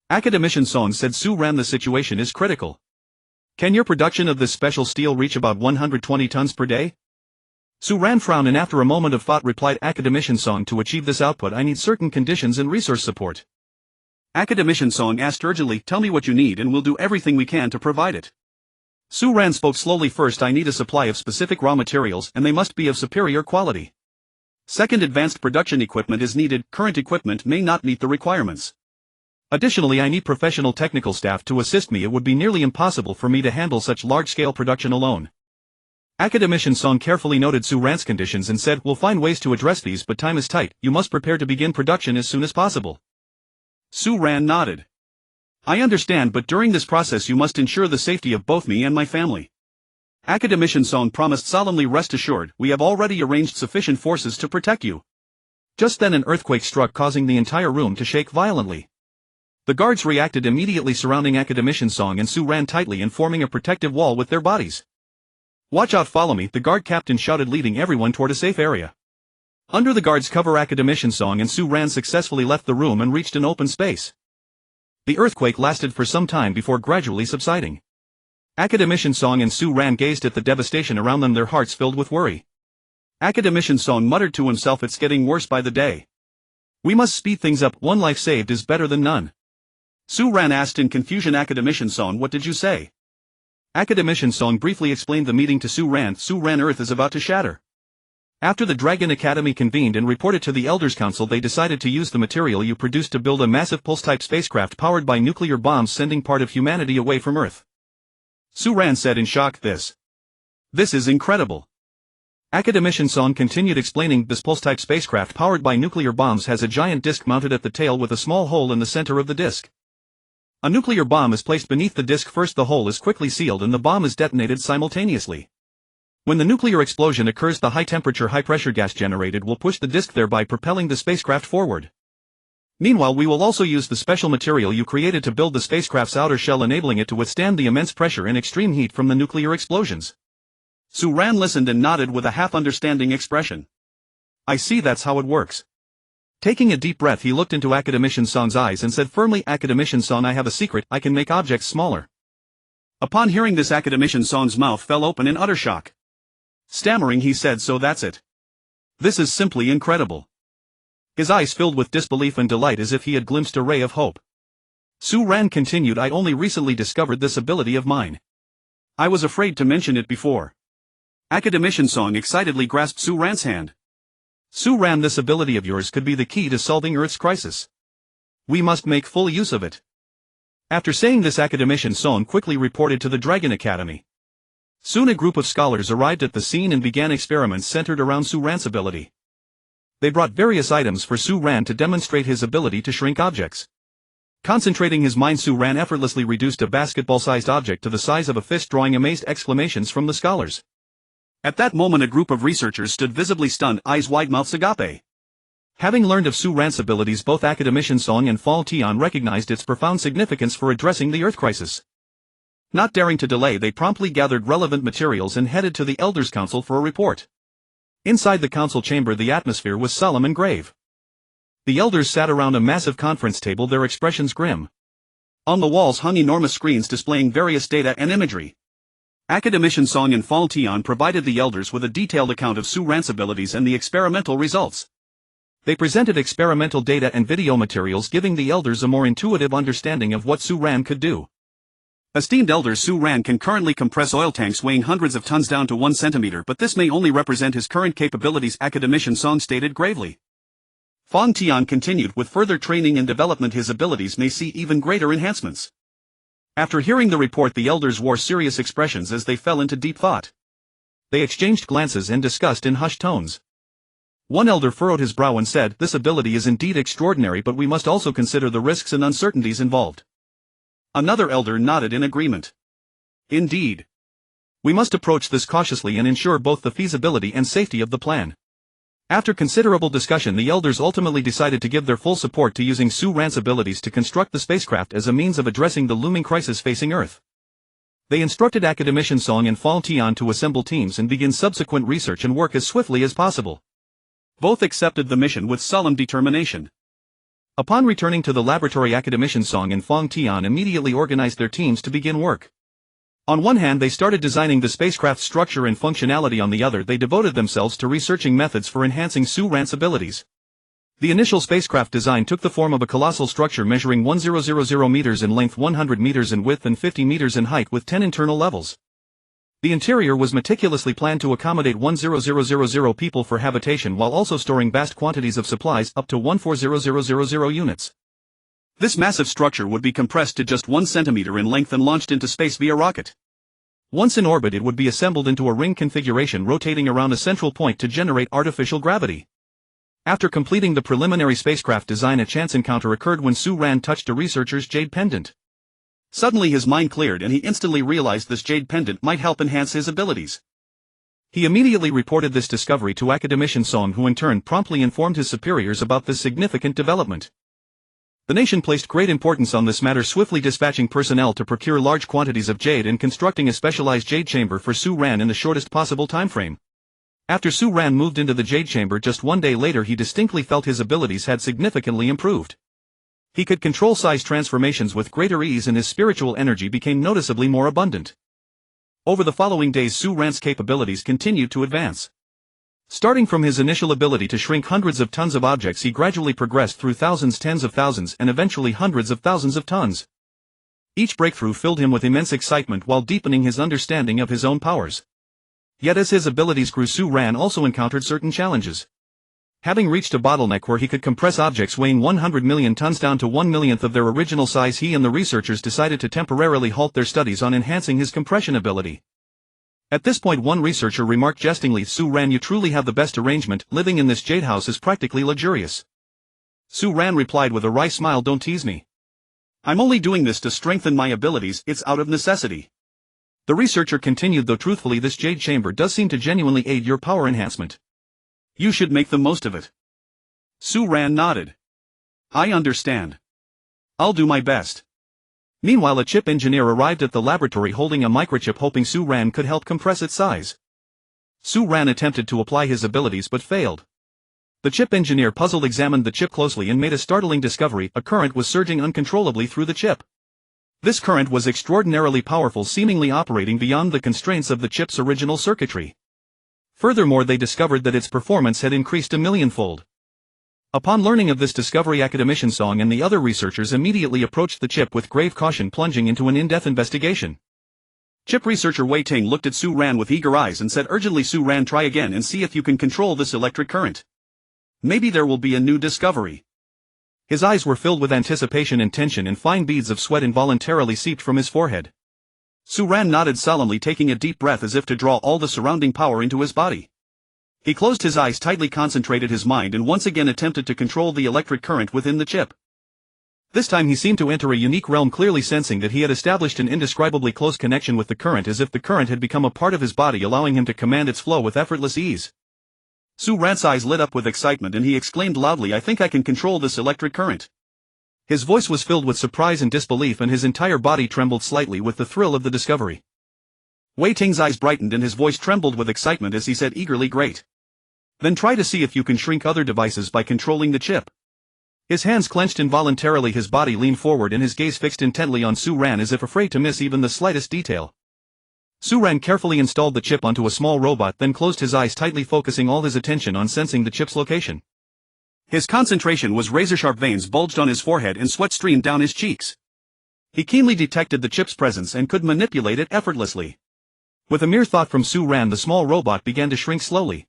Academician Song said, "Su Ran, the situation is critical. Can your production of this special steel reach about 120 tons per day?" Su Ran frowned and after a moment of thought replied, "Academician Song, to achieve this output I need certain conditions and resource support." Academician Song asked urgently, "Tell me what you need and we'll do everything we can to provide it." Su Ran spoke slowly. "First, I need a supply of specific raw materials, and they must be of superior quality. Second, advanced production equipment is needed. Current equipment may not meet the requirements. Additionally, I need professional technical staff to assist me. It would be nearly impossible for me to handle such large-scale production alone." Academician Song carefully noted Su Ran's conditions and said, "We'll find ways to address these, but time is tight. You must prepare to begin production as soon as possible." Su Ran nodded. "I understand, but during this process you must ensure the safety of both me and my family." Academician Song promised solemnly, "Rest assured, we have already arranged sufficient forces to protect you." Just then an earthquake struck, causing the entire room to shake violently. The guards reacted immediately, surrounding Academician Song and Su Ran tightly and forming a protective wall with their bodies. "Watch out, follow me," the guard captain shouted, leading everyone toward a safe area. Under the guards' cover, Academician Song and Su Ran successfully left the room and reached an open space. The earthquake lasted for some time before gradually subsiding. Academician Song and Su Ran gazed at the devastation around them, their hearts filled with worry. Academician Song muttered to himself, "It's getting worse by the day. We must speed things up. One life saved is better than none." Su Ran asked in confusion, "Academician Song, what did you say?" Academician Song briefly explained the meeting to Su Ran. "Su Ran, Earth is about to shatter. After the Dragon Academy convened and reported to the Elders Council, they decided to use the material you produced to build a massive pulse-type spacecraft powered by nuclear bombs, sending part of humanity away from Earth. Su Ran said in shock, This is incredible. Academician Song continued explaining, this pulse-type spacecraft powered by nuclear bombs has a giant disc mounted at the tail with a small hole in the center of the disc. A nuclear bomb is placed beneath the disc first. The hole is quickly sealed and the bomb is detonated simultaneously. When the nuclear explosion occurs, the high-temperature, high-pressure gas generated will push the disc, thereby propelling the spacecraft forward. Meanwhile, we will also use the special material you created to build the spacecraft's outer shell, enabling it to withstand the immense pressure and extreme heat from the nuclear explosions. Su Ran listened and nodded with a half-understanding expression. I see, that's how it works. Taking a deep breath, he looked into Academician Song's eyes and said firmly, Academician Song, I have a secret, I can make objects smaller. Upon hearing this, Academician Song's mouth fell open in utter shock. Stammering, he said, so that's it. This is simply incredible. His eyes filled with disbelief and delight as if he had glimpsed a ray of hope. Su Ran continued, I only recently discovered this ability of mine. I was afraid to mention it before. Academician Song excitedly grasped Su Ran's hand. Su Ran, this ability of yours could be the key to solving Earth's crisis. We must make full use of it. After saying this, Academician Song quickly reported to the Dragon Academy. Soon a group of scholars arrived at the scene and began experiments centered around Su Ran's ability. They brought various items for Su Ran to demonstrate his ability to shrink objects. Concentrating his mind, Su Ran effortlessly reduced a basketball-sized object to the size of a fist, drawing amazed exclamations from the scholars. At that moment, a group of researchers stood visibly stunned, eyes wide, mouths agape. Having learned of Su Ran's abilities, both Academician Song and Fall Tian recognized its profound significance for addressing the Earth crisis. Not daring to delay, they promptly gathered relevant materials and headed to the Elders Council for a report. Inside the council chamber, the atmosphere was solemn and grave. The elders sat around a massive conference table, their expressions grim. On the walls hung enormous screens displaying various data and imagery. Academician Song and Fall Tian provided the elders with a detailed account of Su Ran's abilities and the experimental results. They presented experimental data and video materials, giving the elders a more intuitive understanding of what Su Ran could do. Esteemed elders, Su Ran can currently compress oil tanks weighing hundreds of tons down to 1 centimeter, but this may only represent his current capabilities, Academician Song stated gravely. Fong Tian continued, with further training and development his abilities may see even greater enhancements. After hearing the report, the elders wore serious expressions as they fell into deep thought. They exchanged glances and discussed in hushed tones. One elder furrowed his brow and said, this ability is indeed extraordinary, but we must also consider the risks and uncertainties involved. Another elder nodded in agreement. Indeed. We must approach this cautiously and ensure both the feasibility and safety of the plan. After considerable discussion, the elders ultimately decided to give their full support to using Su Ran's abilities to construct the spacecraft as a means of addressing the looming crisis facing Earth. They instructed Academician Song and Fall Tian to assemble teams and begin subsequent research and work as swiftly as possible. Both accepted the mission with solemn determination. Upon returning to the laboratory, Academician Song and Fong Tian immediately organized their teams to begin work. On one hand, they started designing the spacecraft's structure and functionality. On the other, they devoted themselves to researching methods for enhancing Su Ran's abilities. The initial spacecraft design took the form of a colossal structure measuring 1000 meters in length, 100 meters in width, and 50 meters in height, with 10 internal levels. The interior was meticulously planned to accommodate 100,000 people for habitation, while also storing vast quantities of supplies, up to 140,000 units. This massive structure would be compressed to just 1 centimeter in length and launched into space via rocket. Once in orbit, it would be assembled into a ring configuration, rotating around a central point to generate artificial gravity. After completing the preliminary spacecraft design, a chance encounter occurred when Su Ran touched a researcher's jade pendant. Suddenly his mind cleared and he instantly realized this jade pendant might help enhance his abilities. He immediately reported this discovery to Academician Song, who in turn promptly informed his superiors about this significant development. The nation placed great importance on this matter, swiftly dispatching personnel to procure large quantities of jade and constructing a specialized jade chamber for Su Ran in the shortest possible time frame. After Su Ran moved into the jade chamber just 1 day later, he distinctly felt his abilities had significantly improved. He could control size transformations with greater ease and his spiritual energy became noticeably more abundant. Over the following days, Su Ran's capabilities continued to advance. Starting from his initial ability to shrink hundreds of tons of objects, he gradually progressed through thousands, tens of thousands, and eventually hundreds of thousands of tons. Each breakthrough filled him with immense excitement while deepening his understanding of his own powers. Yet as his abilities grew, Su Ran also encountered certain challenges. Having reached a bottleneck where he could compress objects weighing 100 million tons down to 1/1,000,000th of their original size, he and the researchers decided to temporarily halt their studies on enhancing his compression ability. At this point, one researcher remarked jestingly, "Su Ran, you truly have the best arrangement. Living in this jade house is practically luxurious." Su Ran replied with a wry smile, "Don't tease me. I'm only doing this to strengthen my abilities, it's out of necessity." The researcher continued, "Though truthfully this jade chamber does seem to genuinely aid your power enhancement. You should make the most of it." Su Ran nodded. "I understand. I'll do my best." Meanwhile, a chip engineer arrived at the laboratory holding a microchip, hoping Su Ran could help compress its size. Su Ran attempted to apply his abilities but failed. The chip engineer, puzzled, examined the chip closely and made a startling discovery: a current was surging uncontrollably through the chip. This current was extraordinarily powerful, seemingly operating beyond the constraints of the chip's original circuitry. Furthermore, they discovered that its performance had increased a millionfold. Upon learning of this discovery, Academician Song and the other researchers immediately approached the chip with grave caution, plunging into an in-depth investigation. Chip researcher Wei Ting looked at Su Ran with eager eyes and said urgently, "Su Ran, try again and see if you can control this electric current. Maybe there will be a new discovery." His eyes were filled with anticipation and tension, and fine beads of sweat involuntarily seeped from his forehead. Su Ran nodded solemnly, taking a deep breath as if to draw all the surrounding power into his body. He closed his eyes tightly, concentrated his mind, and once again attempted to control the electric current within the chip. This time he seemed to enter a unique realm, clearly sensing that he had established an indescribably close connection with the current, as if the current had become a part of his body, allowing him to command its flow with effortless ease. Su Ran's eyes lit up with excitement and he exclaimed loudly, "I think I can control this electric current." His voice was filled with surprise and disbelief, and his entire body trembled slightly with the thrill of the discovery. Wei Ting's eyes brightened and his voice trembled with excitement as he said eagerly, "Great. Then try to see if you can shrink other devices by controlling the chip." His hands clenched involuntarily, his body leaned forward and his gaze fixed intently on Su Ran, as if afraid to miss even the slightest detail. Su Ran carefully installed the chip onto a small robot, then closed his eyes tightly, focusing all his attention on sensing the chip's location. His concentration was razor-sharp. Veins bulged on his forehead and sweat streamed down his cheeks. He keenly detected the chip's presence and could manipulate it effortlessly. With a mere thought from Su Ran, the small robot began to shrink slowly.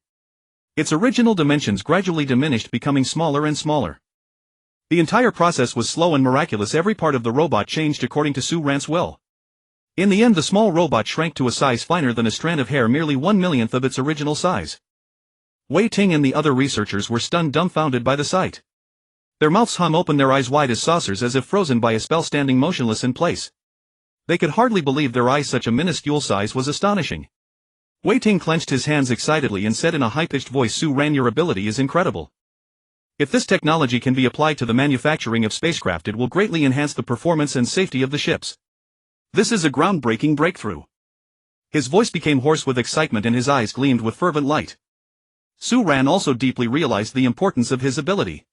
Its original dimensions gradually diminished, becoming smaller and smaller. The entire process was slow and miraculous. Every part of the robot changed according to Su Ran's will. In the end, the small robot shrank to a size finer than a strand of hair, merely 1/1,000,000th of its original size. Wei Ting and the other researchers were stunned, dumbfounded by the sight. Their mouths hung open, their eyes wide as saucers, as if frozen by a spell, standing motionless in place. They could hardly believe their eyes. Such a minuscule size was astonishing. Wei Ting clenched his hands excitedly and said in a high-pitched voice, "Su Ran, your ability is incredible. If this technology can be applied to the manufacturing of spacecraft, it will greatly enhance the performance and safety of the ships. This is a groundbreaking breakthrough." His voice became hoarse with excitement and his eyes gleamed with fervent light. Su Ran also deeply realized the importance of his ability.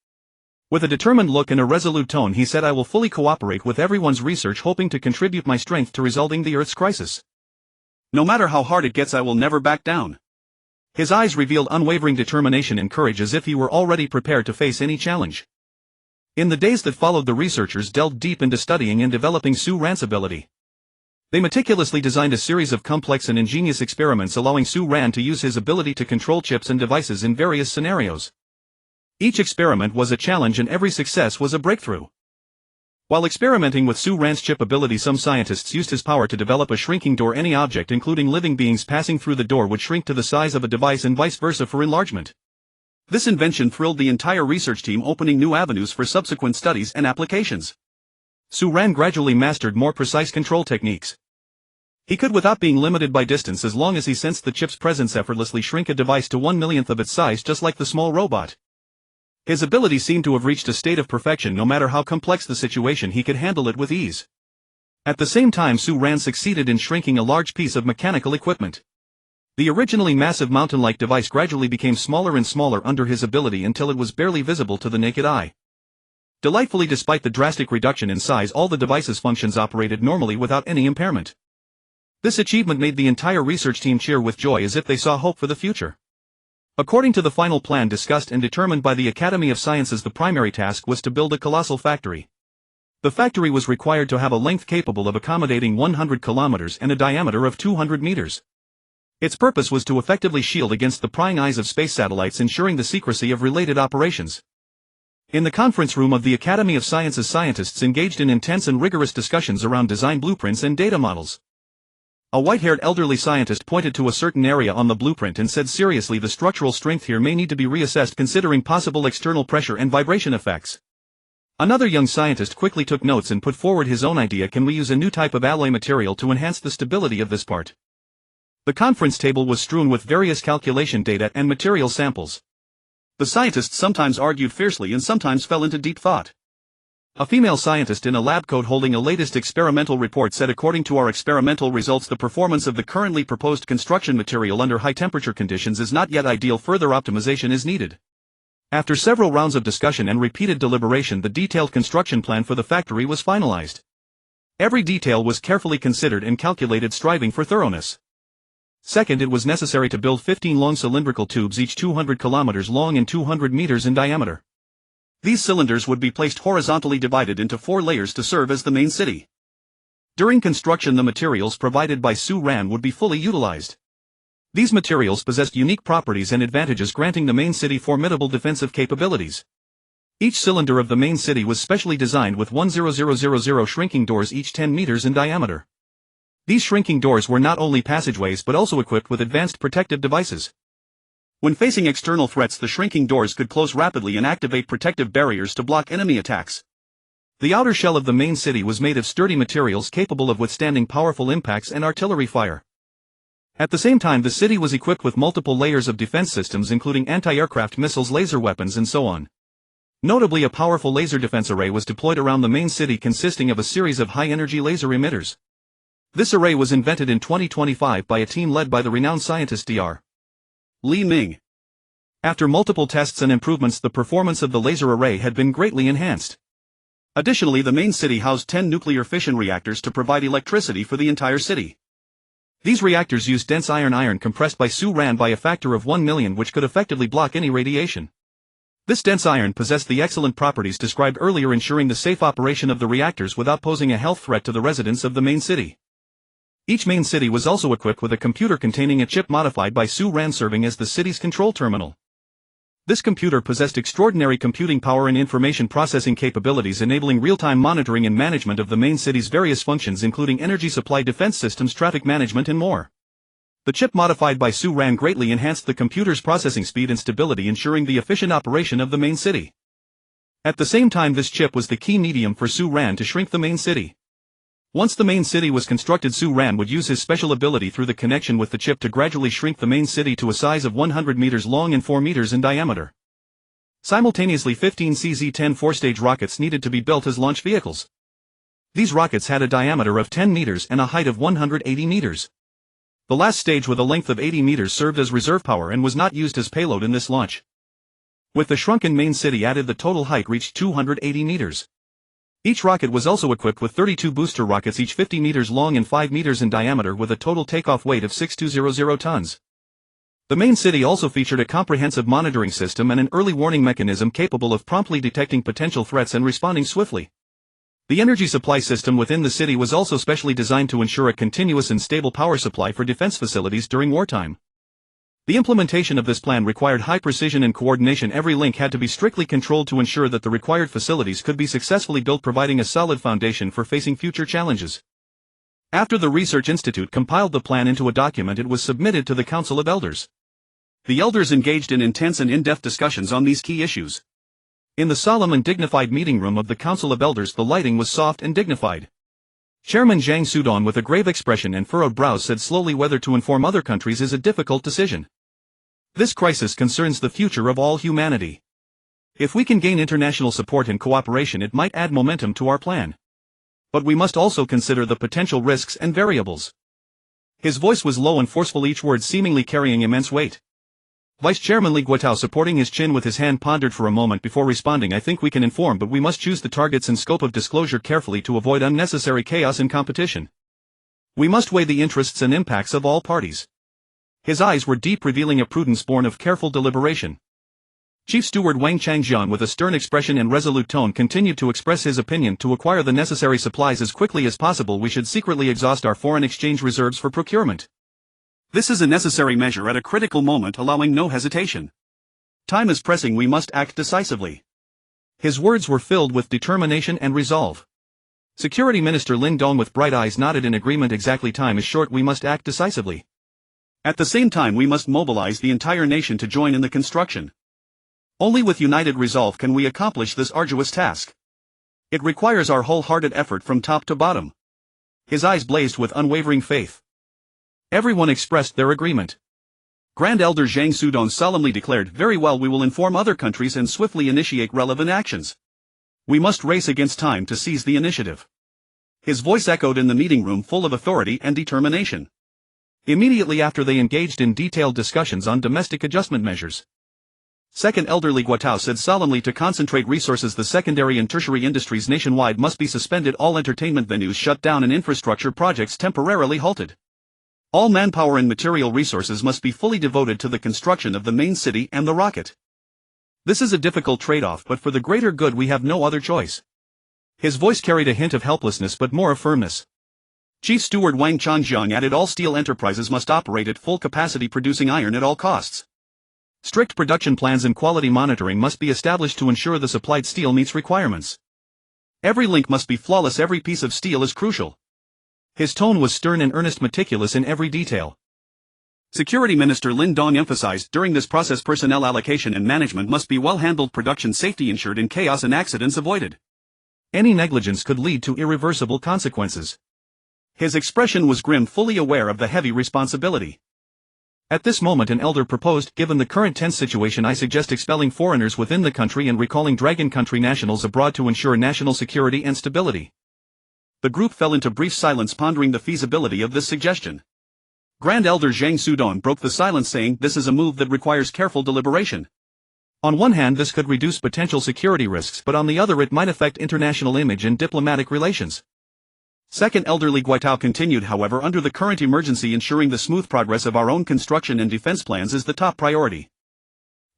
With a determined look and a resolute tone, he said, "I will fully cooperate with everyone's research, hoping to contribute my strength to resolving the Earth's crisis. No matter how hard it gets, I will never back down." His eyes revealed unwavering determination and courage, as if he were already prepared to face any challenge. In the days that followed, the researchers delved deep into studying and developing Su Ran's ability. They meticulously designed a series of complex and ingenious experiments, allowing Su Ran to use his ability to control chips and devices in various scenarios. Each experiment was a challenge and every success was a breakthrough. While experimenting with Su Ran's chip ability, some scientists used his power to develop a shrinking door. Any object, including living beings passing through the door, would shrink to the size of a device and vice versa for enlargement. This invention thrilled the entire research team, opening new avenues for subsequent studies and applications. Su Ran gradually mastered more precise control techniques. He could, without being limited by distance, as long as he sensed the chip's presence, effortlessly shrink a device to 1/1,000,000th of its size, just like the small robot. His ability seemed to have reached a state of perfection. No matter how complex the situation, he could handle it with ease. At the same time, Su Ran succeeded in shrinking a large piece of mechanical equipment. The originally massive mountain-like device gradually became smaller and smaller under his ability until it was barely visible to the naked eye. Delightfully, despite the drastic reduction in size, all the device's functions operated normally without any impairment. This achievement made the entire research team cheer with joy, as if they saw hope for the future. According to the final plan discussed and determined by the Academy of Sciences, the primary task was to build a colossal factory. The factory was required to have a length capable of accommodating 100 kilometers and a diameter of 200 meters. Its purpose was to effectively shield against the prying eyes of space satellites, ensuring the secrecy of related operations. In the conference room of the Academy of Sciences, scientists engaged in intense and rigorous discussions around design blueprints and data models. A white-haired elderly scientist pointed to a certain area on the blueprint and said seriously, the structural strength here may need to be reassessed considering possible external pressure and vibration effects. Another young scientist quickly took notes and put forward his own idea: can we use a new type of alloy material to enhance the stability of this part? The conference table was strewn with various calculation data and material samples. The scientists sometimes argued fiercely and sometimes fell into deep thought. A female scientist in a lab coat holding a latest experimental report said, according to our experimental results, the performance of the currently proposed construction material under high temperature conditions is not yet ideal. Further optimization is needed. After several rounds of discussion and repeated deliberation, the detailed construction plan for the factory was finalized. Every detail was carefully considered and calculated, striving for thoroughness. Second, it was necessary to build 15 long cylindrical tubes, each 200 kilometers long and 200 meters in diameter. These cylinders would be placed horizontally divided into 4 layers to serve as the main city. During construction, the materials provided by Su-Ran would be fully utilized. These materials possessed unique properties and advantages, granting the main city formidable defensive capabilities. Each cylinder of the main city was specially designed with 10000 shrinking doors, each 10 meters in diameter. These shrinking doors were not only passageways but also equipped with advanced protective devices. When facing external threats, the shrinking doors could close rapidly and activate protective barriers to block enemy attacks. The outer shell of the main city was made of sturdy materials capable of withstanding powerful impacts and artillery fire. At the same time, the city was equipped with multiple layers of defense systems, including anti-aircraft missiles, laser weapons, and so on. Notably, a powerful laser defense array was deployed around the main city, consisting of a series of high-energy laser emitters. This array was invented in 2025 by a team led by the renowned scientist Dr. Li Ming. After multiple tests and improvements, the performance of the laser array had been greatly enhanced. Additionally, the main city housed 10 nuclear fission reactors to provide electricity for the entire city. These reactors used dense iron compressed by Su-Ran by a factor of 1 million, which could effectively block any radiation. This dense iron possessed the excellent properties described earlier, ensuring the safe operation of the reactors without posing a health threat to the residents of the main city. Each main city was also equipped with a computer containing a chip modified by Su-Ran, serving as the city's control terminal. This computer possessed extraordinary computing power and information processing capabilities, enabling real-time monitoring and management of the main city's various functions, including energy supply, defense systems, traffic management, and more. The chip modified by Su-Ran greatly enhanced the computer's processing speed and stability, ensuring the efficient operation of the main city. At the same time, this chip was the key medium for Su-Ran to shrink the main city. Once the main city was constructed, Su-Ran would use his special ability through the connection with the chip to gradually shrink the main city to a size of 100 meters long and 4 meters in diameter. Simultaneously, 15 CZ-10 four-stage rockets needed to be built as launch vehicles. These rockets had a diameter of 10 meters and a height of 180 meters. The last stage, with a length of 80 meters, served as reserve power and was not used as payload in this launch. With the shrunken main city added, the total height reached 280 meters. Each rocket was also equipped with 32 booster rockets, each 50 meters long and 5 meters in diameter, with a total takeoff weight of 6,200 tons. The main city also featured a comprehensive monitoring system and an early warning mechanism capable of promptly detecting potential threats and responding swiftly. The energy supply system within the city was also specially designed to ensure a continuous and stable power supply for defense facilities during wartime. The implementation of this plan required high precision and coordination. Every link had to be strictly controlled to ensure that the required facilities could be successfully built, providing a solid foundation for facing future challenges. After the Research Institute compiled the plan into a document, it was submitted to the Council of Elders. The elders engaged in intense and in-depth discussions on these key issues. In the solemn and dignified meeting room of the Council of Elders, the lighting was soft and dignified. Chairman Zhang Sudong, with a grave expression and furrowed brows, said slowly, "Whether to inform other countries is a difficult decision. This crisis concerns the future of all humanity. If we can gain international support and cooperation, it might add momentum to our plan. But we must also consider the potential risks and variables." His voice was low and forceful, each word seemingly carrying immense weight. Vice Chairman Li Guotao, supporting his chin with his hand, pondered for a moment before responding. "I think we can inform, but we must choose the targets and scope of disclosure carefully to avoid unnecessary chaos and competition. We must weigh the interests and impacts of all parties." His eyes were deep, revealing a prudence born of careful deliberation. Chief Steward Wang Changjian, with a stern expression and resolute tone, continued to express his opinion. "To acquire the necessary supplies as quickly as possible, we should secretly exhaust our foreign exchange reserves for procurement. This is a necessary measure at a critical moment, allowing no hesitation. Time is pressing, we must act decisively. His words were filled with determination and resolve. Security Minister Lin Dong with bright eyes nodded in agreement. Exactly, time is short, we must act decisively. At the same time, we must mobilize the entire nation to join in the construction. Only with united resolve can we accomplish this arduous task. It requires our wholehearted effort from top to bottom. His eyes blazed with unwavering faith. Everyone expressed their agreement. Grand Elder Zhang Sudong solemnly declared, "Very well, we will inform other countries and swiftly initiate relevant actions. We must race against time to seize the initiative." His voice echoed in the meeting room, full of authority and determination. Immediately after, they engaged in detailed discussions on domestic adjustment measures. Second Elder Li Guotao said solemnly, to concentrate resources, the secondary and tertiary industries nationwide must be suspended, all entertainment venues shut down and infrastructure projects temporarily halted. All manpower and material resources must be fully devoted to the construction of the main city and the rocket. This is a difficult trade-off, but for the greater good we have no other choice. His voice carried a hint of helplessness but more of firmness. Chief Steward Wang Changjiang added, all steel enterprises must operate at full capacity, producing iron at all costs. Strict production plans and quality monitoring must be established to ensure the supplied steel meets requirements. Every link must be flawless, every piece of steel is crucial. His tone was stern and earnest, meticulous in every detail. Security Minister Lin Dong emphasized, during this process personnel allocation and management must be well handled, production safety ensured and chaos and accidents avoided. Any negligence could lead to irreversible consequences. His expression was grim, fully aware of the heavy responsibility. At this moment an elder proposed, given the current tense situation, I suggest expelling foreigners within the country and recalling Dragon Country nationals abroad to ensure national security and stability. The group fell into brief silence, pondering the feasibility of this suggestion. Grand Elder Zhang Sudong broke the silence, saying, "This is a move that requires careful deliberation. On one hand, this could reduce potential security risks, but on the other it might affect international image and diplomatic relations." Second Elder Li Guotao continued, however, under the current emergency, ensuring the smooth progress of our own construction and defense plans is the top priority.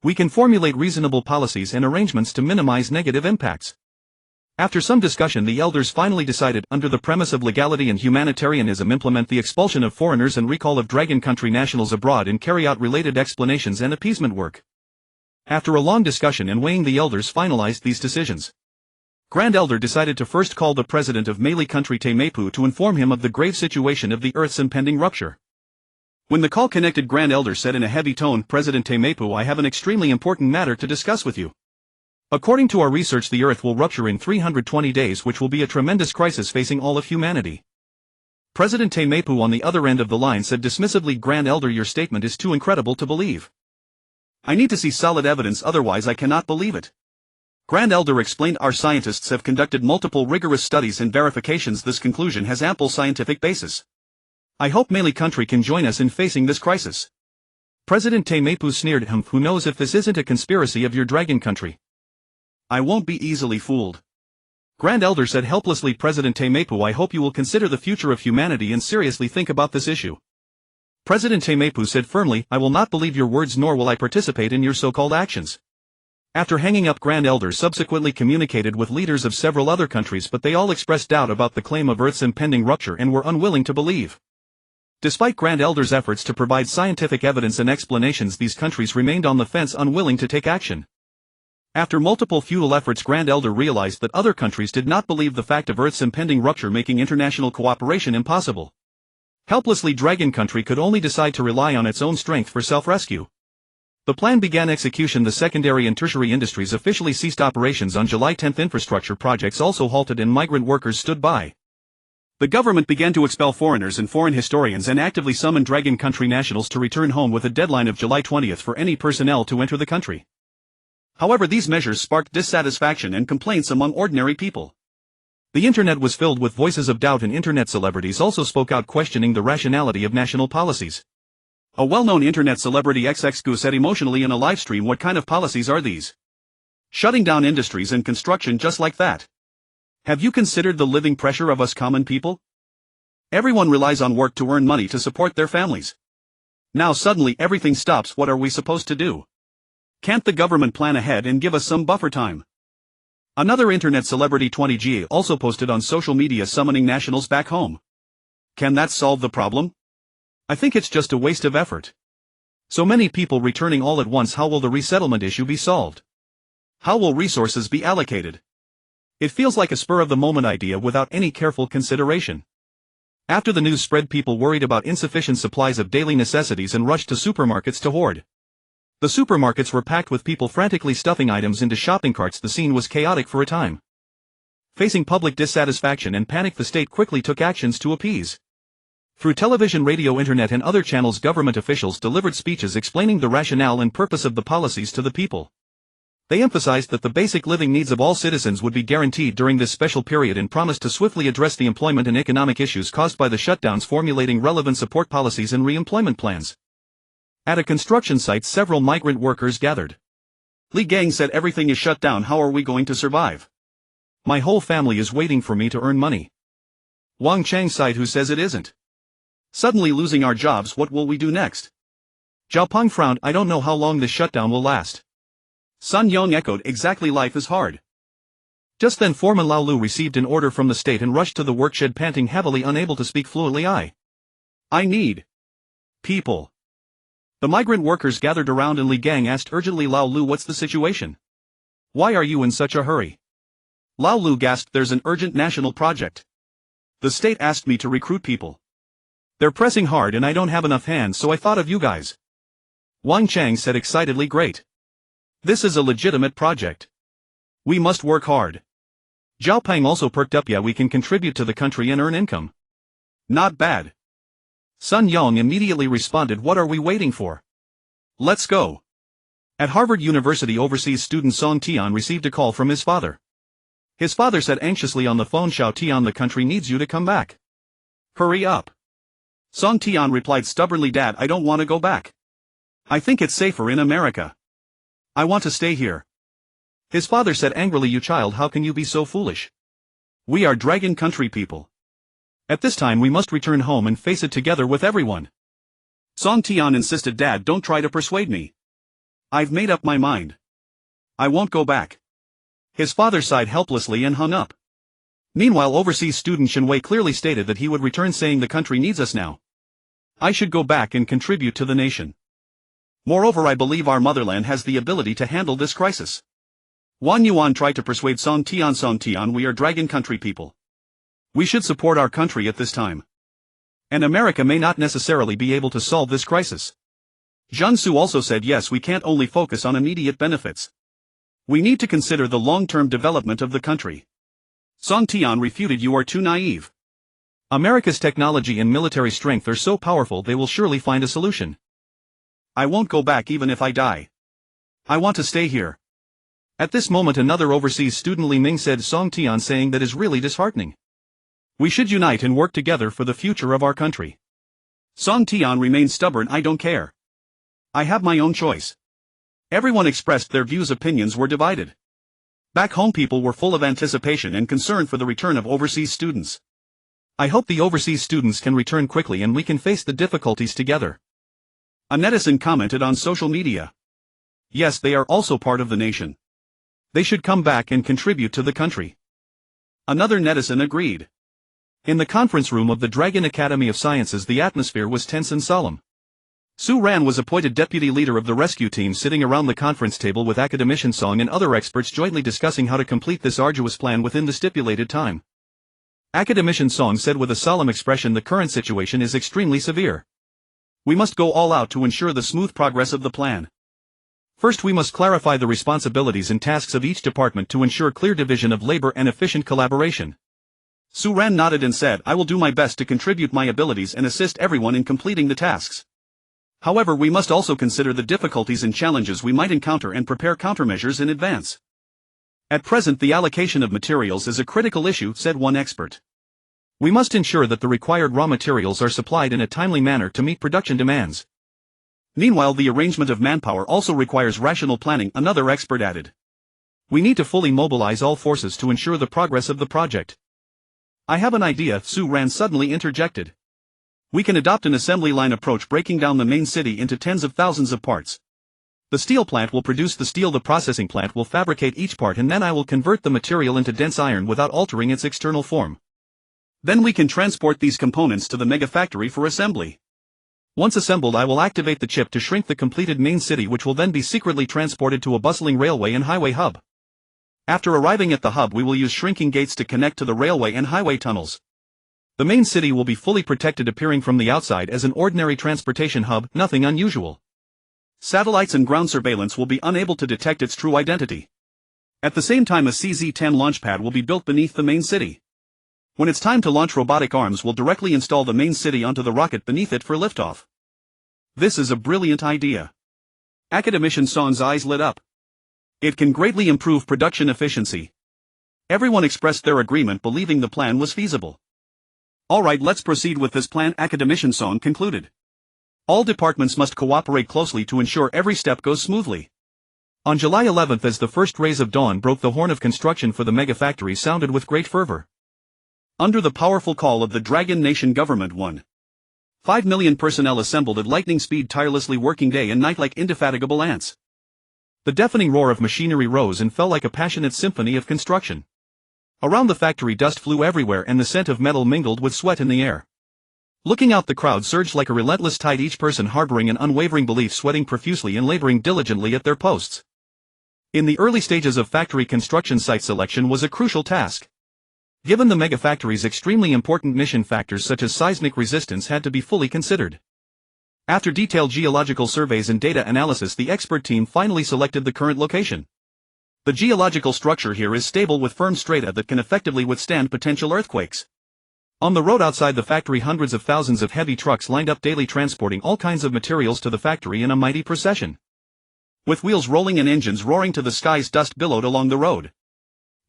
We can formulate reasonable policies and arrangements to minimize negative impacts. After some discussion, the elders finally decided, under the premise of legality and humanitarianism, implement the expulsion of foreigners and recall of Dragon Country nationals abroad and carry out related explanations and appeasement work. After a long discussion and weighing, the elders finalized these decisions. Grand Elder decided to first call the president of Meili country Taimepu to inform him of the grave situation of the Earth's impending rupture. When the call connected, Grand Elder said in a heavy tone, "President Taimepu, I have an extremely important matter to discuss with you. According to our research, the Earth will rupture in 320 days, which will be a tremendous crisis facing all of humanity." President Taimepu on the other end of the line said dismissively, "Grand Elder, your statement is too incredible to believe. I need to see solid evidence, otherwise I cannot believe it." Grand Elder explained, "Our scientists have conducted multiple rigorous studies and verifications. This conclusion has ample scientific basis. I hope Meili country can join us in facing this crisis." President Taimepu sneered, "Who knows if this isn't a conspiracy of your Dragon Country?" "I won't be easily fooled." Grand Elder said helplessly, "President Taimepu, I hope you will consider the future of humanity and seriously think about this issue." President Taimepu said firmly, "I will not believe your words, nor will I participate in your so-called actions." After hanging up, Grand Elder subsequently communicated with leaders of several other countries, but they all expressed doubt about the claim of Earth's impending rupture and were unwilling to believe. Despite Grand Elder's efforts to provide scientific evidence and explanations, these countries remained on the fence, unwilling to take action. After multiple futile efforts, Grand Elder realized that other countries did not believe the fact of Earth's impending rupture, making international cooperation impossible. Helplessly, Dragon Country could only decide to rely on its own strength for self-rescue. The plan began execution. The secondary and tertiary industries officially ceased operations on July 10. Infrastructure projects also halted and migrant workers stood by. The government began to expel foreigners and foreign historians and actively summoned Dragon Country nationals to return home with a deadline of July 20 for any personnel to enter the country. However, these measures sparked dissatisfaction and complaints among ordinary people. The internet was filled with voices of doubt, and internet celebrities also spoke out, questioning the rationality of national policies. A well-known internet celebrity, XXGU, said emotionally in a livestream, "What kind of policies are these? Shutting down industries and construction just like that? Have you considered the living pressure of us common people? Everyone relies on work to earn money to support their families. Now suddenly everything stops. What are we supposed to do? Can't the government plan ahead and give us some buffer time?" Another internet celebrity, 20G, also posted on social media summoning nationals back home. Can that solve the problem? I think it's just a waste of effort. So many people returning all at once, how will the resettlement issue be solved? How will resources be allocated? It feels like a spur-of-the-moment idea without any careful consideration. After the news spread, people worried about insufficient supplies of daily necessities and rushed to supermarkets to hoard. The supermarkets were packed with people frantically stuffing items into shopping carts. The scene was chaotic for a time. Facing public dissatisfaction and panic, the state quickly took actions to appease. Through television, radio, internet and other channels, government officials delivered speeches explaining the rationale and purpose of the policies to the people. They emphasized that the basic living needs of all citizens would be guaranteed during this special period and promised to swiftly address the employment and economic issues caused by the shutdowns, formulating relevant support policies and re-employment plans. At a construction site, several migrant workers gathered. Li Gang said, "Everything is shut down, how are we going to survive? My whole family is waiting for me to earn money." Wang Chang sighed, who says it isn't. Suddenly losing our jobs, what will we do next? Zhao Peng frowned, I don't know how long this shutdown will last. Sun Yong echoed, exactly, life is hard. Just then Foreman Lao Lu received an order from the state and rushed to the workshed, panting heavily, unable to speak fluently. I need people. The migrant workers gathered around and Li Gang asked urgently, Lao Lu, what's the situation? Why are you in such a hurry? Lao Lu gasped, there's an urgent national project. The state asked me to recruit people. They're pressing hard and I don't have enough hands, so I thought of you guys. Wang Chang said excitedly, great. This is a legitimate project. We must work hard. Zhao Peng also perked up, yeah, we can contribute to the country and earn income. Not bad. Sun Yong immediately responded, what are we waiting for? Let's go. At Harvard University, overseas student Song Tian received a call from his father. His father said anxiously on the phone, Xiao Tian, the country needs you to come back. Hurry up. Song Tian replied stubbornly, Dad, I don't want to go back. I think it's safer in America. I want to stay here. His father said angrily, you child, how can you be so foolish? We are Dragon Country people. At this time we must return home and face it together with everyone. Song Tian insisted, Dad, don't try to persuade me. I've made up my mind. I won't go back. His father sighed helplessly and hung up. Meanwhile, overseas student Shen Wei clearly stated that he would return, saying the country needs us now. I should go back and contribute to the nation. Moreover, I believe our motherland has the ability to handle this crisis. Wan Yuan tried to persuade Song Tian, we are Dragon Country people. We should support our country at this time. And America may not necessarily be able to solve this crisis. Zhang Su also said, yes, we can't only focus on immediate benefits. We need to consider the long-term development of the country. Song Tian refuted, you are too naive. America's technology and military strength are so powerful, they will surely find a solution. I won't go back even if I die. I want to stay here. At this moment another overseas student Li Ming said, Song Tian, saying that is really disheartening. We should unite and work together for the future of our country. Song Tian remained stubborn, I don't care. I have my own choice. Everyone expressed their views, opinions were divided. Back home people were full of anticipation and concern for the return of overseas students. I hope the overseas students can return quickly and we can face the difficulties together. A netizen commented on social media. Yes, they are also part of the nation. They should come back and contribute to the country. Another netizen agreed. In the conference room of the Dragon Academy of Sciences, the atmosphere was tense and solemn. Su Ran was appointed deputy leader of the rescue team, sitting around the conference table with academician Song and other experts, jointly discussing how to complete this arduous plan within the stipulated time. Academician Song said with a solemn expression, the current situation is extremely severe. We must go all out to ensure the smooth progress of the plan. First, we must clarify the responsibilities and tasks of each department to ensure clear division of labor and efficient collaboration. Su Ran nodded and said, I will do my best to contribute my abilities and assist everyone in completing the tasks. However, we must also consider the difficulties and challenges we might encounter and prepare countermeasures in advance. At present, the allocation of materials is a critical issue, said one expert. We must ensure that the required raw materials are supplied in a timely manner to meet production demands. Meanwhile, the arrangement of manpower also requires rational planning, another expert added. We need to fully mobilize all forces to ensure the progress of the project. I have an idea, Su Ran suddenly interjected. We can adopt an assembly line approach, breaking down the main city into tens of thousands of parts. The steel plant will produce the steel, the processing plant will fabricate each part, and then I will convert the material into dense iron without altering its external form. Then we can transport these components to the mega factory for assembly. Once assembled, I will activate the chip to shrink the completed main city, which will then be secretly transported to a bustling railway and highway hub. After arriving at the hub, we will use shrinking gates to connect to the railway and highway tunnels. The main city will be fully protected, appearing from the outside as an ordinary transportation hub, nothing unusual. Satellites and ground surveillance will be unable to detect its true identity. At the same time, a CZ-10 launchpad will be built beneath the main city. When it's time to launch, robotic arms will directly install the main city onto the rocket beneath it for liftoff. This is a brilliant idea. Academician Son's eyes lit up. It can greatly improve production efficiency. Everyone expressed their agreement, believing the plan was feasible. Alright, let's proceed with this plan, Academician Son concluded. All departments must cooperate closely to ensure every step goes smoothly. On July 11th, as the first rays of dawn broke, the horn of construction for the mega factory sounded with great fervor. Under the powerful call of the Dragon Nation government, 1.5 million personnel assembled at lightning speed, tirelessly working day and night like indefatigable ants. The deafening roar of machinery rose and fell like a passionate symphony of construction. Around the factory, dust flew everywhere and the scent of metal mingled with sweat in the air. Looking out, the crowd surged like a relentless tide, each person harboring an unwavering belief, sweating profusely and laboring diligently at their posts. In the early stages of factory construction, site selection was a crucial task. Given the megafactory's extremely important mission, factors such as seismic resistance had to be fully considered. After detailed geological surveys and data analysis, the expert team finally selected the current location. The geological structure here is stable with firm strata that can effectively withstand potential earthquakes. On the road outside the factory, hundreds of thousands of heavy trucks lined up daily, transporting all kinds of materials to the factory in a mighty procession. With wheels rolling and engines roaring to the skies, dust billowed along the road.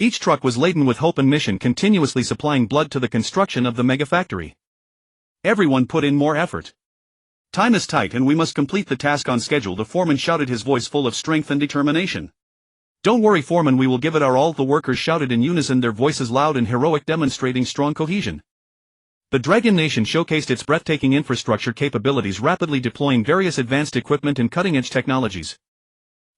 Each truck was laden with hope and mission, continuously supplying blood to the construction of the mega factory. Everyone put in more effort. Time is tight and we must complete the task on schedule, the foreman shouted, his voice full of strength and determination. Don't worry, foreman, we will give it our all, the workers shouted in unison, their voices loud and heroic, demonstrating strong cohesion. The Dragon Nation showcased its breathtaking infrastructure capabilities, rapidly deploying various advanced equipment and cutting-edge technologies.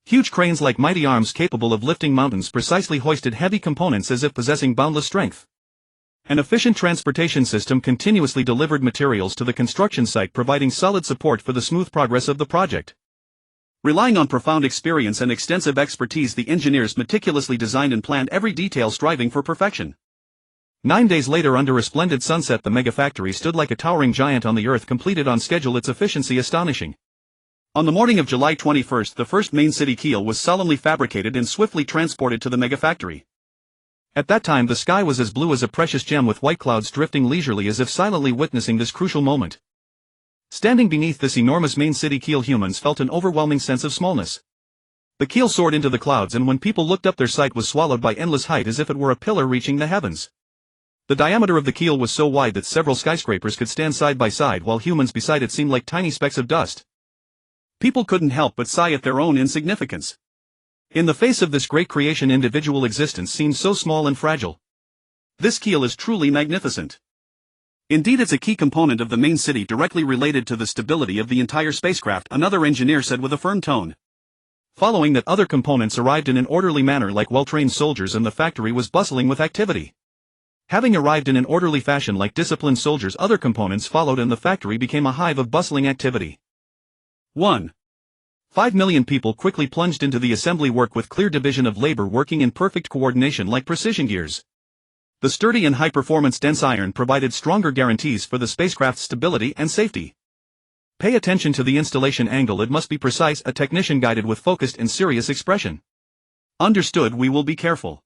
Huge cranes like mighty arms capable of lifting mountains precisely hoisted heavy components as if possessing boundless strength. An efficient transportation system continuously delivered materials to the construction site, providing solid support for the smooth progress of the project. Relying on profound experience and extensive expertise, the engineers meticulously designed and planned every detail, striving for perfection. 9 days later, under a splendid sunset, the mega factory stood like a towering giant on the earth, completed on schedule, its efficiency astonishing. On the morning of July 21st, the first main city keel was solemnly fabricated and swiftly transported to the mega factory. At that time, the sky was as blue as a precious gem, with white clouds drifting leisurely as if silently witnessing this crucial moment. Standing beneath this enormous main city keel, humans felt an overwhelming sense of smallness. The keel soared into the clouds, and when people looked up, their sight was swallowed by endless height, as if it were a pillar reaching the heavens. The diameter of the keel was so wide that several skyscrapers could stand side by side, while humans beside it seemed like tiny specks of dust. People couldn't help but sigh at their own insignificance. In the face of this great creation, individual existence seemed so small and fragile. This keel is truly magnificent. Indeed, it's a key component of the main city, directly related to the stability of the entire spacecraft, another engineer said with a firm tone. Following that, other components arrived in an orderly manner like well-trained soldiers, and the factory was bustling with activity. Having arrived in an orderly fashion like disciplined soldiers, other components followed and the factory became a hive of bustling activity. 1.5 million people quickly plunged into the assembly work with clear division of labor, working in perfect coordination like precision gears. The sturdy and high-performance dense iron provided stronger guarantees for the spacecraft's stability and safety. Pay attention to the installation angle, it must be precise, a technician guided with focused and serious expression. Understood, we will be careful.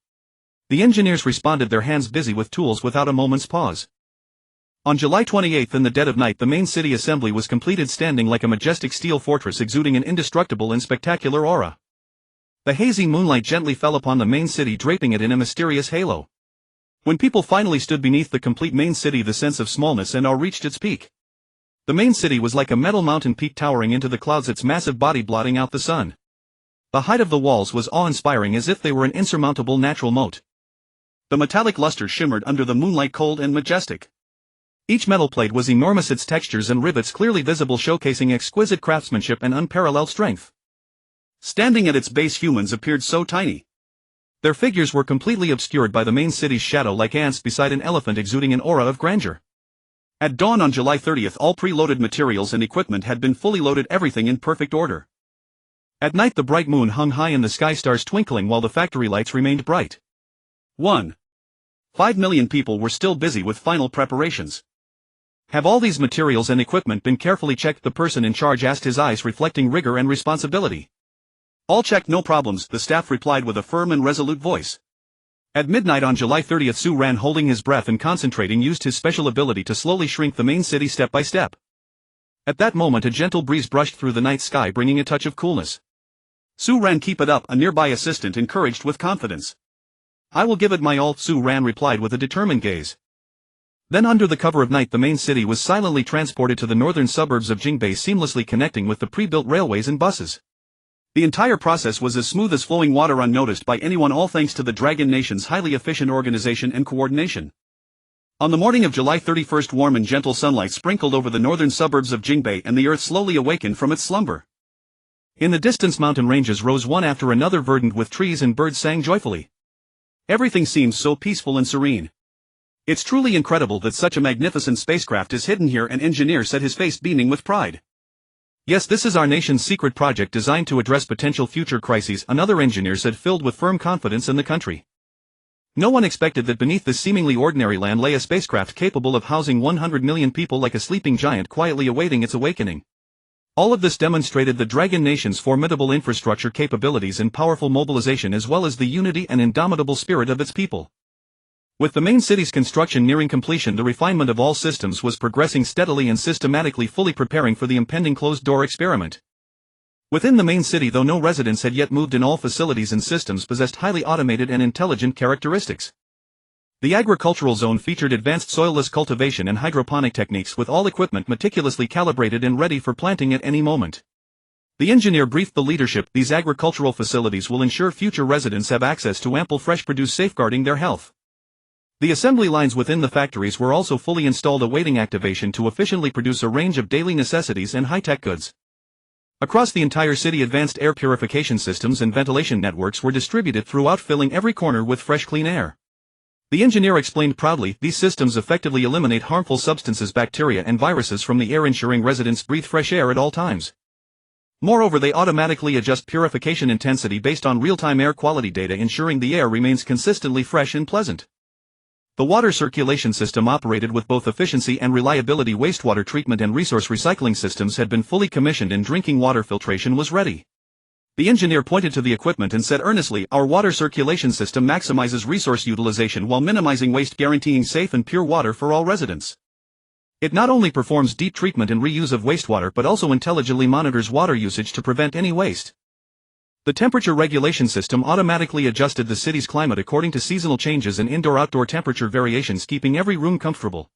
The engineers responded, their hands busy with tools without a moment's pause. On July 28th, in the dead of night, the main city assembly was completed, standing like a majestic steel fortress, exuding an indestructible and spectacular aura. The hazy moonlight gently fell upon the main city, draping it in a mysterious halo. When people finally stood beneath the complete main city, the sense of smallness and awe reached its peak. The main city was like a metal mountain peak towering into the clouds, its massive body blotting out the sun. The height of the walls was awe-inspiring, as if they were an insurmountable natural moat. The metallic luster shimmered under the moonlight, cold and majestic. Each metal plate was enormous, its textures and rivets clearly visible, showcasing exquisite craftsmanship and unparalleled strength. Standing at its base, humans appeared so tiny. Their figures were completely obscured by the main city's shadow, like ants beside an elephant, exuding an aura of grandeur. At dawn on July 30th, all pre-loaded materials and equipment had been fully loaded, everything in perfect order. At night the bright moon hung high in the sky, stars twinkling while the factory lights remained bright. 1.5 million people were still busy with final preparations. Have all these materials and equipment been carefully checked? The person in charge asked, his eyes reflecting rigor and responsibility. All checked, no problems, the staff replied with a firm and resolute voice. At midnight on July 30th, Su Ran, holding his breath and concentrating, used his special ability to slowly shrink the main city step by step. At that moment a gentle breeze brushed through the night sky, bringing a touch of coolness. Su Ran, keep it up, a nearby assistant encouraged with confidence. I will give it my all, Su Ran replied with a determined gaze. Then under the cover of night the main city was silently transported to the northern suburbs of Jingbei, seamlessly connecting with the pre-built railways and buses. The entire process was as smooth as flowing water, unnoticed by anyone, all thanks to the Dragon Nation's highly efficient organization and coordination. On the morning of July 31st, warm and gentle sunlight sprinkled over the northern suburbs of Jingbei, and the earth slowly awakened from its slumber. In the distance mountain ranges rose one after another, verdant with trees, and birds sang joyfully. Everything seems so peaceful and serene. It's truly incredible that such a magnificent spacecraft is hidden here, an engineer said, his face beaming with pride. Yes, this is our nation's secret project designed to address potential future crises, another engineer said, filled with firm confidence in the country. No one expected that beneath this seemingly ordinary land lay a spacecraft capable of housing 100 million people, like a sleeping giant quietly awaiting its awakening. All of this demonstrated the Dragon Nation's formidable infrastructure capabilities and powerful mobilization, as well as the unity and indomitable spirit of its people. With the main city's construction nearing completion, the refinement of all systems was progressing steadily and systematically, fully preparing for the impending closed-door experiment. Within the main city, though no residents had yet moved in, all facilities and systems possessed highly automated and intelligent characteristics. The agricultural zone featured advanced soilless cultivation and hydroponic techniques, with all equipment meticulously calibrated and ready for planting at any moment. The engineer briefed the leadership, these agricultural facilities will ensure future residents have access to ample fresh produce, safeguarding their health. The assembly lines within the factories were also fully installed, awaiting activation to efficiently produce a range of daily necessities and high-tech goods. Across the entire city, advanced air purification systems and ventilation networks were distributed throughout, filling every corner with fresh, clean air. The engineer explained proudly, these systems effectively eliminate harmful substances, bacteria and viruses from the air, ensuring residents breathe fresh air at all times. Moreover, they automatically adjust purification intensity based on real-time air quality data, ensuring the air remains consistently fresh and pleasant. The water circulation system operated with both efficiency and reliability. Wastewater treatment and resource recycling systems had been fully commissioned, and drinking water filtration was ready. The engineer pointed to the equipment and said earnestly, our water circulation system maximizes resource utilization while minimizing waste, guaranteeing safe and pure water for all residents. It not only performs deep treatment and reuse of wastewater, but also intelligently monitors water usage to prevent any waste. The temperature regulation system automatically adjusted the city's climate according to seasonal changes and indoor-outdoor temperature variations, keeping every room comfortable.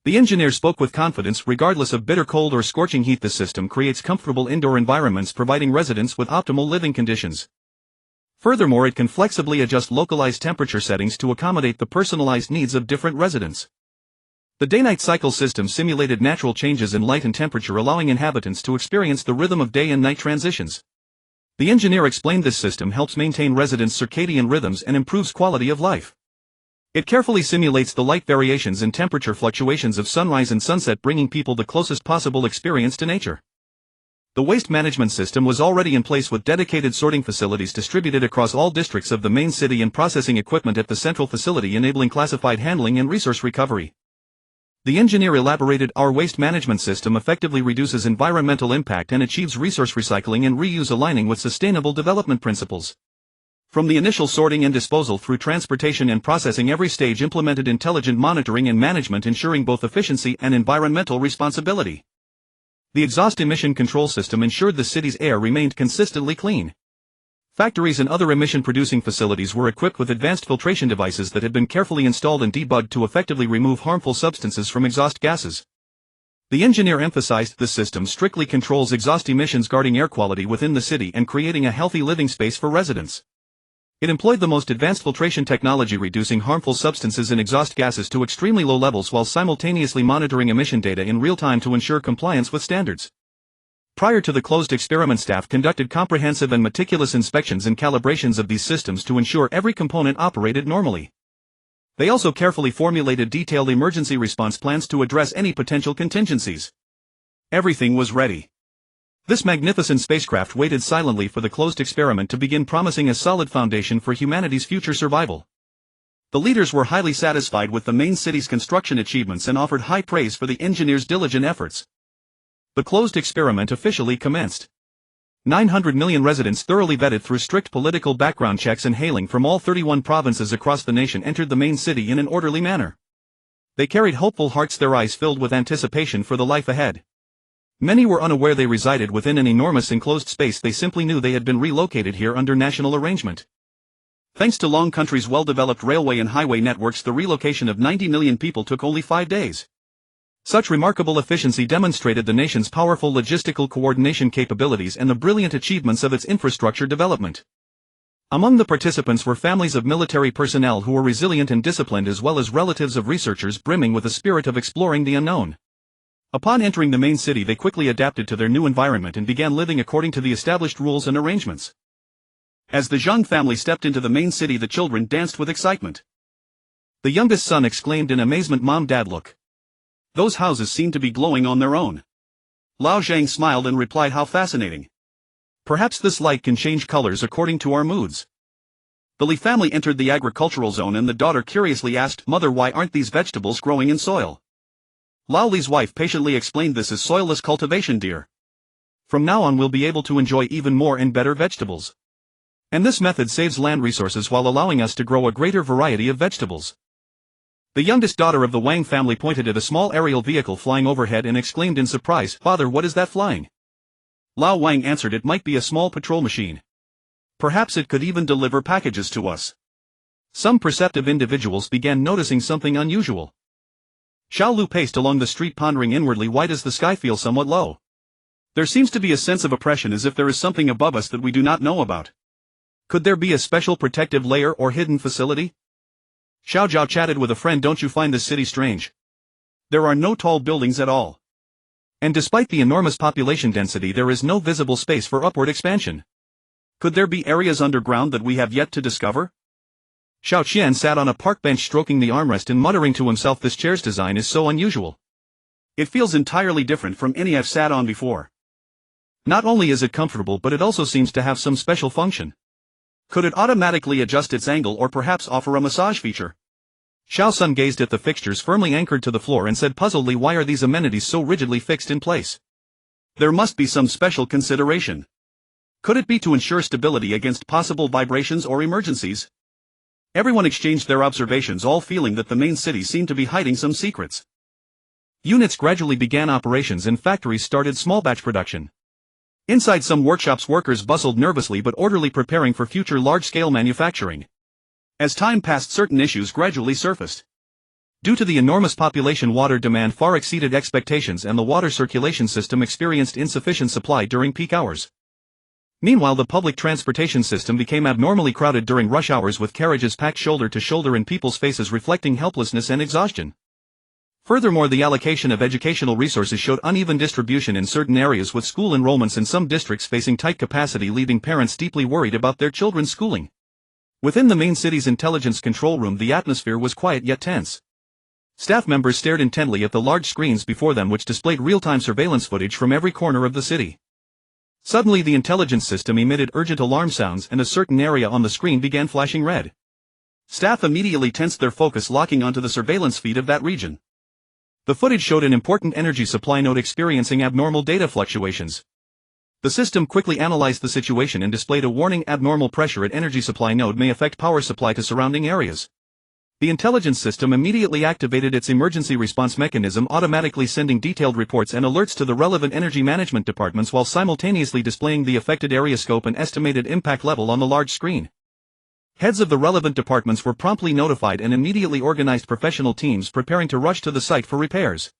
The engineer spoke with confidence, regardless of bitter cold or scorching heat, the system creates comfortable indoor environments, providing residents with optimal living conditions. Furthermore, it can flexibly adjust localized temperature settings to accommodate the personalized needs of different residents. The day-night cycle system simulated natural changes in light and temperature, allowing inhabitants to experience the rhythm of day and night transitions. The engineer explained this system helps maintain residents' circadian rhythms and improves quality of life. It carefully simulates the light variations and temperature fluctuations of sunrise and sunset, bringing people the closest possible experience to nature. The waste management system was already in place, with dedicated sorting facilities distributed across all districts of the main city and processing equipment at the central facility, enabling classified handling and resource recovery. The engineer elaborated, our waste management system effectively reduces environmental impact and achieves resource recycling and reuse, aligning with sustainable development principles. From the initial sorting and disposal through transportation and processing, every stage implemented intelligent monitoring and management, ensuring both efficiency and environmental responsibility. The exhaust emission control system ensured the city's air remained consistently clean. Factories and other emission-producing facilities were equipped with advanced filtration devices that had been carefully installed and debugged to effectively remove harmful substances from exhaust gases. The engineer emphasized, the system strictly controls exhaust emissions, guarding air quality within the city and creating a healthy living space for residents. It employed the most advanced filtration technology, reducing harmful substances and exhaust gases to extremely low levels while simultaneously monitoring emission data in real time to ensure compliance with standards. Prior to the closed experiment, staff conducted comprehensive and meticulous inspections and calibrations of these systems to ensure every component operated normally. They also carefully formulated detailed emergency response plans to address any potential contingencies. Everything was ready. This magnificent spacecraft waited silently for the closed experiment to begin, promising a solid foundation for humanity's future survival. The leaders were highly satisfied with the main city's construction achievements and offered high praise for the engineers' diligent efforts. The closed experiment officially commenced. 900 million residents, thoroughly vetted through strict political background checks and hailing from all 31 provinces across the nation, entered the main city in an orderly manner. They carried hopeful hearts, their eyes filled with anticipation for the life ahead. Many were unaware they resided within an enormous enclosed space. They simply knew they had been relocated here under national arrangement. Thanks to Long Country's well-developed railway and highway networks, the relocation of 90 million people took only 5 days. Such remarkable efficiency demonstrated the nation's powerful logistical coordination capabilities and the brilliant achievements of its infrastructure development. Among the participants were families of military personnel who were resilient and disciplined, as well as relatives of researchers brimming with a spirit of exploring the unknown. Upon entering the main city, they quickly adapted to their new environment and began living according to the established rules and arrangements. As the Zhang family stepped into the main city, the children danced with excitement. The youngest son exclaimed in amazement, "Mom, Dad, look. Those houses seem to be glowing on their own." Lao Zhang smiled and replied, "How fascinating. Perhaps this light can change colors according to our moods." The Li family entered the agricultural zone and the daughter curiously asked, "Mother, why aren't these vegetables growing in soil?" Lao Li's wife patiently explained, "This is soilless cultivation, dear. From now on we'll be able to enjoy even more and better vegetables. And this method saves land resources while allowing us to grow a greater variety of vegetables." The youngest daughter of the Wang family pointed at a small aerial vehicle flying overhead and exclaimed in surprise, "Father, what is that flying?" Lao Wang answered, "It might be a small patrol machine. Perhaps it could even deliver packages to us." Some perceptive individuals began noticing something unusual. Xiao Lu paced along the street pondering inwardly, "Why does the sky feel somewhat low? There seems to be a sense of oppression, as if there is something above us that we do not know about. Could there be a special protective layer or hidden facility?" Xiao Zhao chatted with a friend, "Don't you find this city strange? There are no tall buildings at all. And despite the enormous population density, there is no visible space for upward expansion. Could there be areas underground that we have yet to discover?" Xiao Qian sat on a park bench stroking the armrest and muttering to himself, "This chair's design is so unusual. It feels entirely different from any I've sat on before. Not only is it comfortable, but it also seems to have some special function. Could it automatically adjust its angle or perhaps offer a massage feature?" Xiao Sun gazed at the fixtures firmly anchored to the floor and said puzzledly, "Why are these amenities so rigidly fixed in place? There must be some special consideration. Could it be to ensure stability against possible vibrations or emergencies?" Everyone exchanged their observations, all feeling that the main city seemed to be hiding some secrets. Units gradually began operations and factories started small batch production. Inside some workshops, workers bustled nervously but orderly, preparing for future large-scale manufacturing. As time passed, certain issues gradually surfaced. Due to the enormous population, water demand far exceeded expectations and the water circulation system experienced insufficient supply during peak hours. Meanwhile, the public transportation system became abnormally crowded during rush hours, with carriages packed shoulder to shoulder and people's faces reflecting helplessness and exhaustion. Furthermore, the allocation of educational resources showed uneven distribution in certain areas, with school enrollments in some districts facing tight capacity, leaving parents deeply worried about their children's schooling. Within the main city's intelligence control room, the atmosphere was quiet yet tense. Staff members stared intently at the large screens before them, which displayed real-time surveillance footage from every corner of the city. Suddenly, the intelligence system emitted urgent alarm sounds and a certain area on the screen began flashing red. Staff immediately tensed their focus, locking onto the surveillance feed of that region. The footage showed an important energy supply node experiencing abnormal data fluctuations. The system quickly analyzed the situation and displayed a warning: abnormal pressure at energy supply node may affect power supply to surrounding areas. The intelligence system immediately activated its emergency response mechanism, automatically sending detailed reports and alerts to the relevant energy management departments while simultaneously displaying the affected area scope and estimated impact level on the large screen. Heads of the relevant departments were promptly notified and immediately organized professional teams preparing to rush to the site for repairs.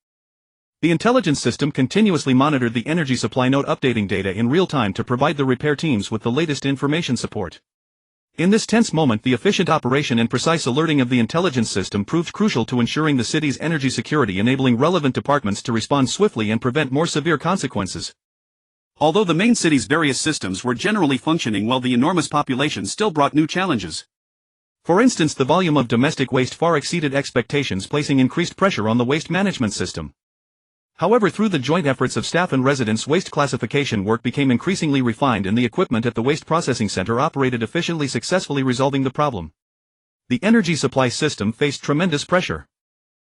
The intelligence system continuously monitored the energy supply node, updating data in real time to provide the repair teams with the latest information support. In this tense moment, the efficient operation and precise alerting of the intelligence system proved crucial to ensuring the city's energy security, enabling relevant departments to respond swiftly and prevent more severe consequences. Although the main city's various systems were generally functioning well, the enormous population still brought new challenges. For instance, the volume of domestic waste far exceeded expectations, placing increased pressure on the waste management system. However, through the joint efforts of staff and residents, waste classification work became increasingly refined and the equipment at the waste processing center operated efficiently, successfully resolving the problem. The energy supply system faced tremendous pressure.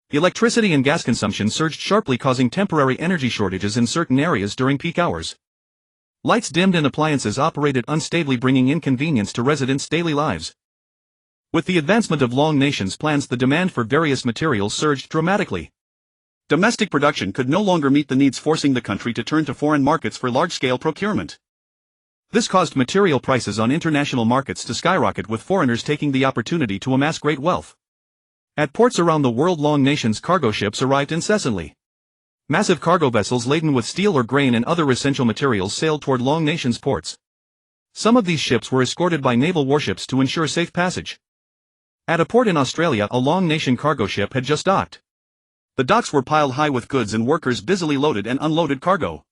Electricity and gas consumption surged sharply, causing temporary energy shortages in certain areas during peak hours. Lights dimmed and appliances operated unstably, bringing inconvenience to residents' daily lives. With the advancement of Long Nation's plans, the demand for various materials surged dramatically. Domestic production could no longer meet the needs, forcing the country to turn to foreign markets for large-scale procurement. This caused material prices on international markets to skyrocket, with foreigners taking the opportunity to amass great wealth. At ports around the world, Long Nation's cargo ships arrived incessantly. Massive cargo vessels laden with steel or grain and other essential materials sailed toward Long Nation's ports. Some of these ships were escorted by naval warships to ensure safe passage. At a port in Australia, a Long Nation cargo ship had just docked. The docks were piled high with goods and workers busily loaded and unloaded cargo.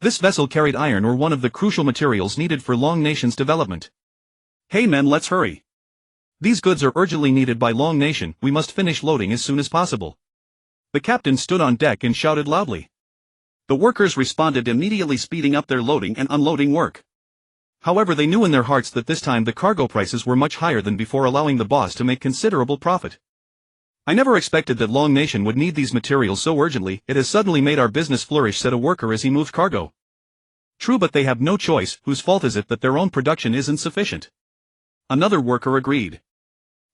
This vessel carried iron ore, one of the crucial materials needed for Long Nation's development. "Hey men, let's hurry. These goods are urgently needed by Long Nation, we must finish loading as soon as possible." The captain stood on deck and shouted loudly. The workers responded immediately, speeding up their loading and unloading work. However, they knew in their hearts that this time the cargo prices were much higher than before, allowing the boss to make considerable profit. "I never expected that Long Nation would need these materials so urgently. It has suddenly made our business flourish," said a worker as he moved cargo. "True, but they have no choice. Whose fault is it that their own production isn't sufficient?" Another worker agreed.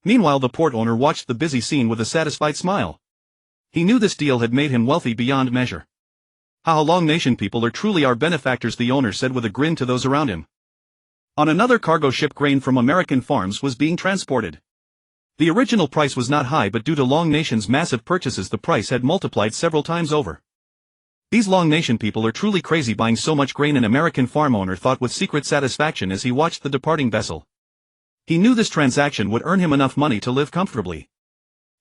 Meanwhile, the port owner watched the busy scene with a satisfied smile. He knew this deal had made him wealthy beyond measure. "Haha, Long Nation people are truly our benefactors," the owner said with a grin to those around him. On another cargo ship, grain from American farms was being transported. The original price was not high, but due to Long Nation's massive purchases, the price had multiplied several times over. "These Long Nation people are truly crazy buying so much grain," an American farm owner thought with secret satisfaction as he watched the departing vessel. He knew this transaction would earn him enough money to live comfortably.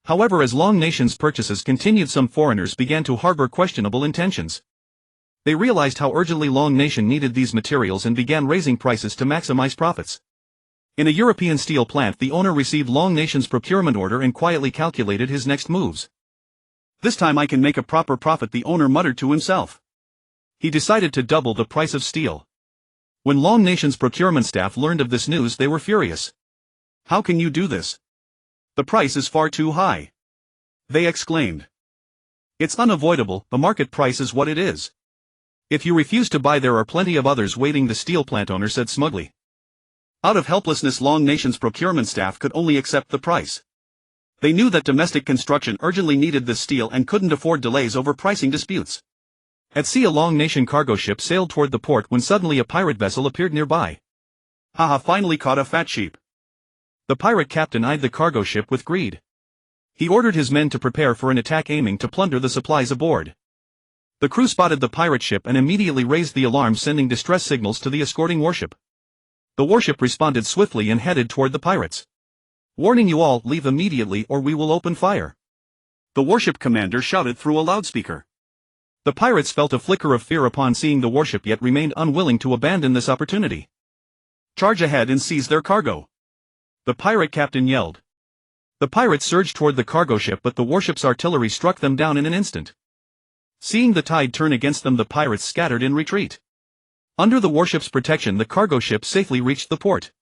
However, as Long Nation's purchases continued, some foreigners began to harbor questionable intentions. They realized how urgently Long Nation needed these materials and began raising prices to maximize profits. In a European steel plant, the owner received Long Nation's procurement order and quietly calculated his next moves. "This time I can make a proper profit," the owner muttered to himself. He decided to double the price of steel. When Long Nation's procurement staff learned of this news, they were furious. "How can you do this? The price is far too high," they exclaimed. "It's unavoidable, the market price is what it is. If you refuse to buy, there are plenty of others waiting," the steel plant owner said smugly. Out of helplessness, Long Nation's procurement staff could only accept the price. They knew that domestic construction urgently needed this steel and couldn't afford delays over pricing disputes. At sea, a Long Nation cargo ship sailed toward the port when suddenly a pirate vessel appeared nearby. "Haha, finally caught a fat sheep." The pirate captain eyed the cargo ship with greed. He ordered his men to prepare for an attack, aiming to plunder the supplies aboard. The crew spotted the pirate ship and immediately raised the alarm, sending distress signals to the escorting warship. The warship responded swiftly and headed toward the pirates. "Warning you all, leave immediately or we will open fire," the warship commander shouted through a loudspeaker. The pirates felt a flicker of fear upon seeing the warship, yet remained unwilling to abandon this opportunity. "Charge ahead and seize their cargo," the pirate captain yelled. The pirates surged toward the cargo ship, but the warship's artillery struck them down in an instant. Seeing the tide turn against them, the pirates scattered in retreat. Under the warship's protection, the cargo ship safely reached the port.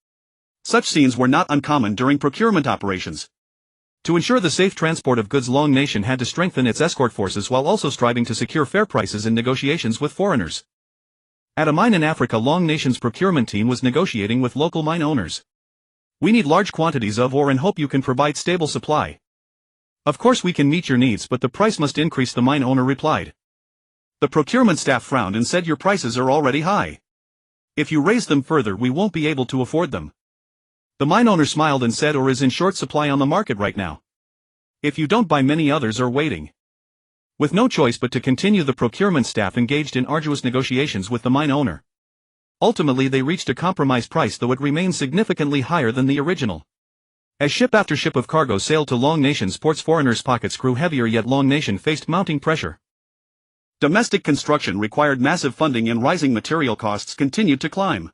Such scenes were not uncommon during procurement operations. To ensure the safe transport of goods, Long Nation had to strengthen its escort forces while also striving to secure fair prices in negotiations with foreigners. At a mine in Africa, Long Nation's procurement team was negotiating with local mine owners. "We need large quantities of ore and hope you can provide stable supply." "Of course we can meet your needs, but the price must increase," the mine owner replied. The procurement staff frowned and said, "Your prices are already high. If you raise them further, we won't be able to afford them." The mine owner smiled and said, "Ore is in short supply on the market right now. If you don't buy, many others are waiting." With no choice but to continue, the procurement staff engaged in arduous negotiations with the mine owner. Ultimately, they reached a compromise price, though it remained significantly higher than the original. As ship after ship of cargo sailed to Long Nation's ports, foreigners' pockets grew heavier, yet Long Nation faced mounting pressure. Domestic construction required massive funding and rising material costs continued to climb.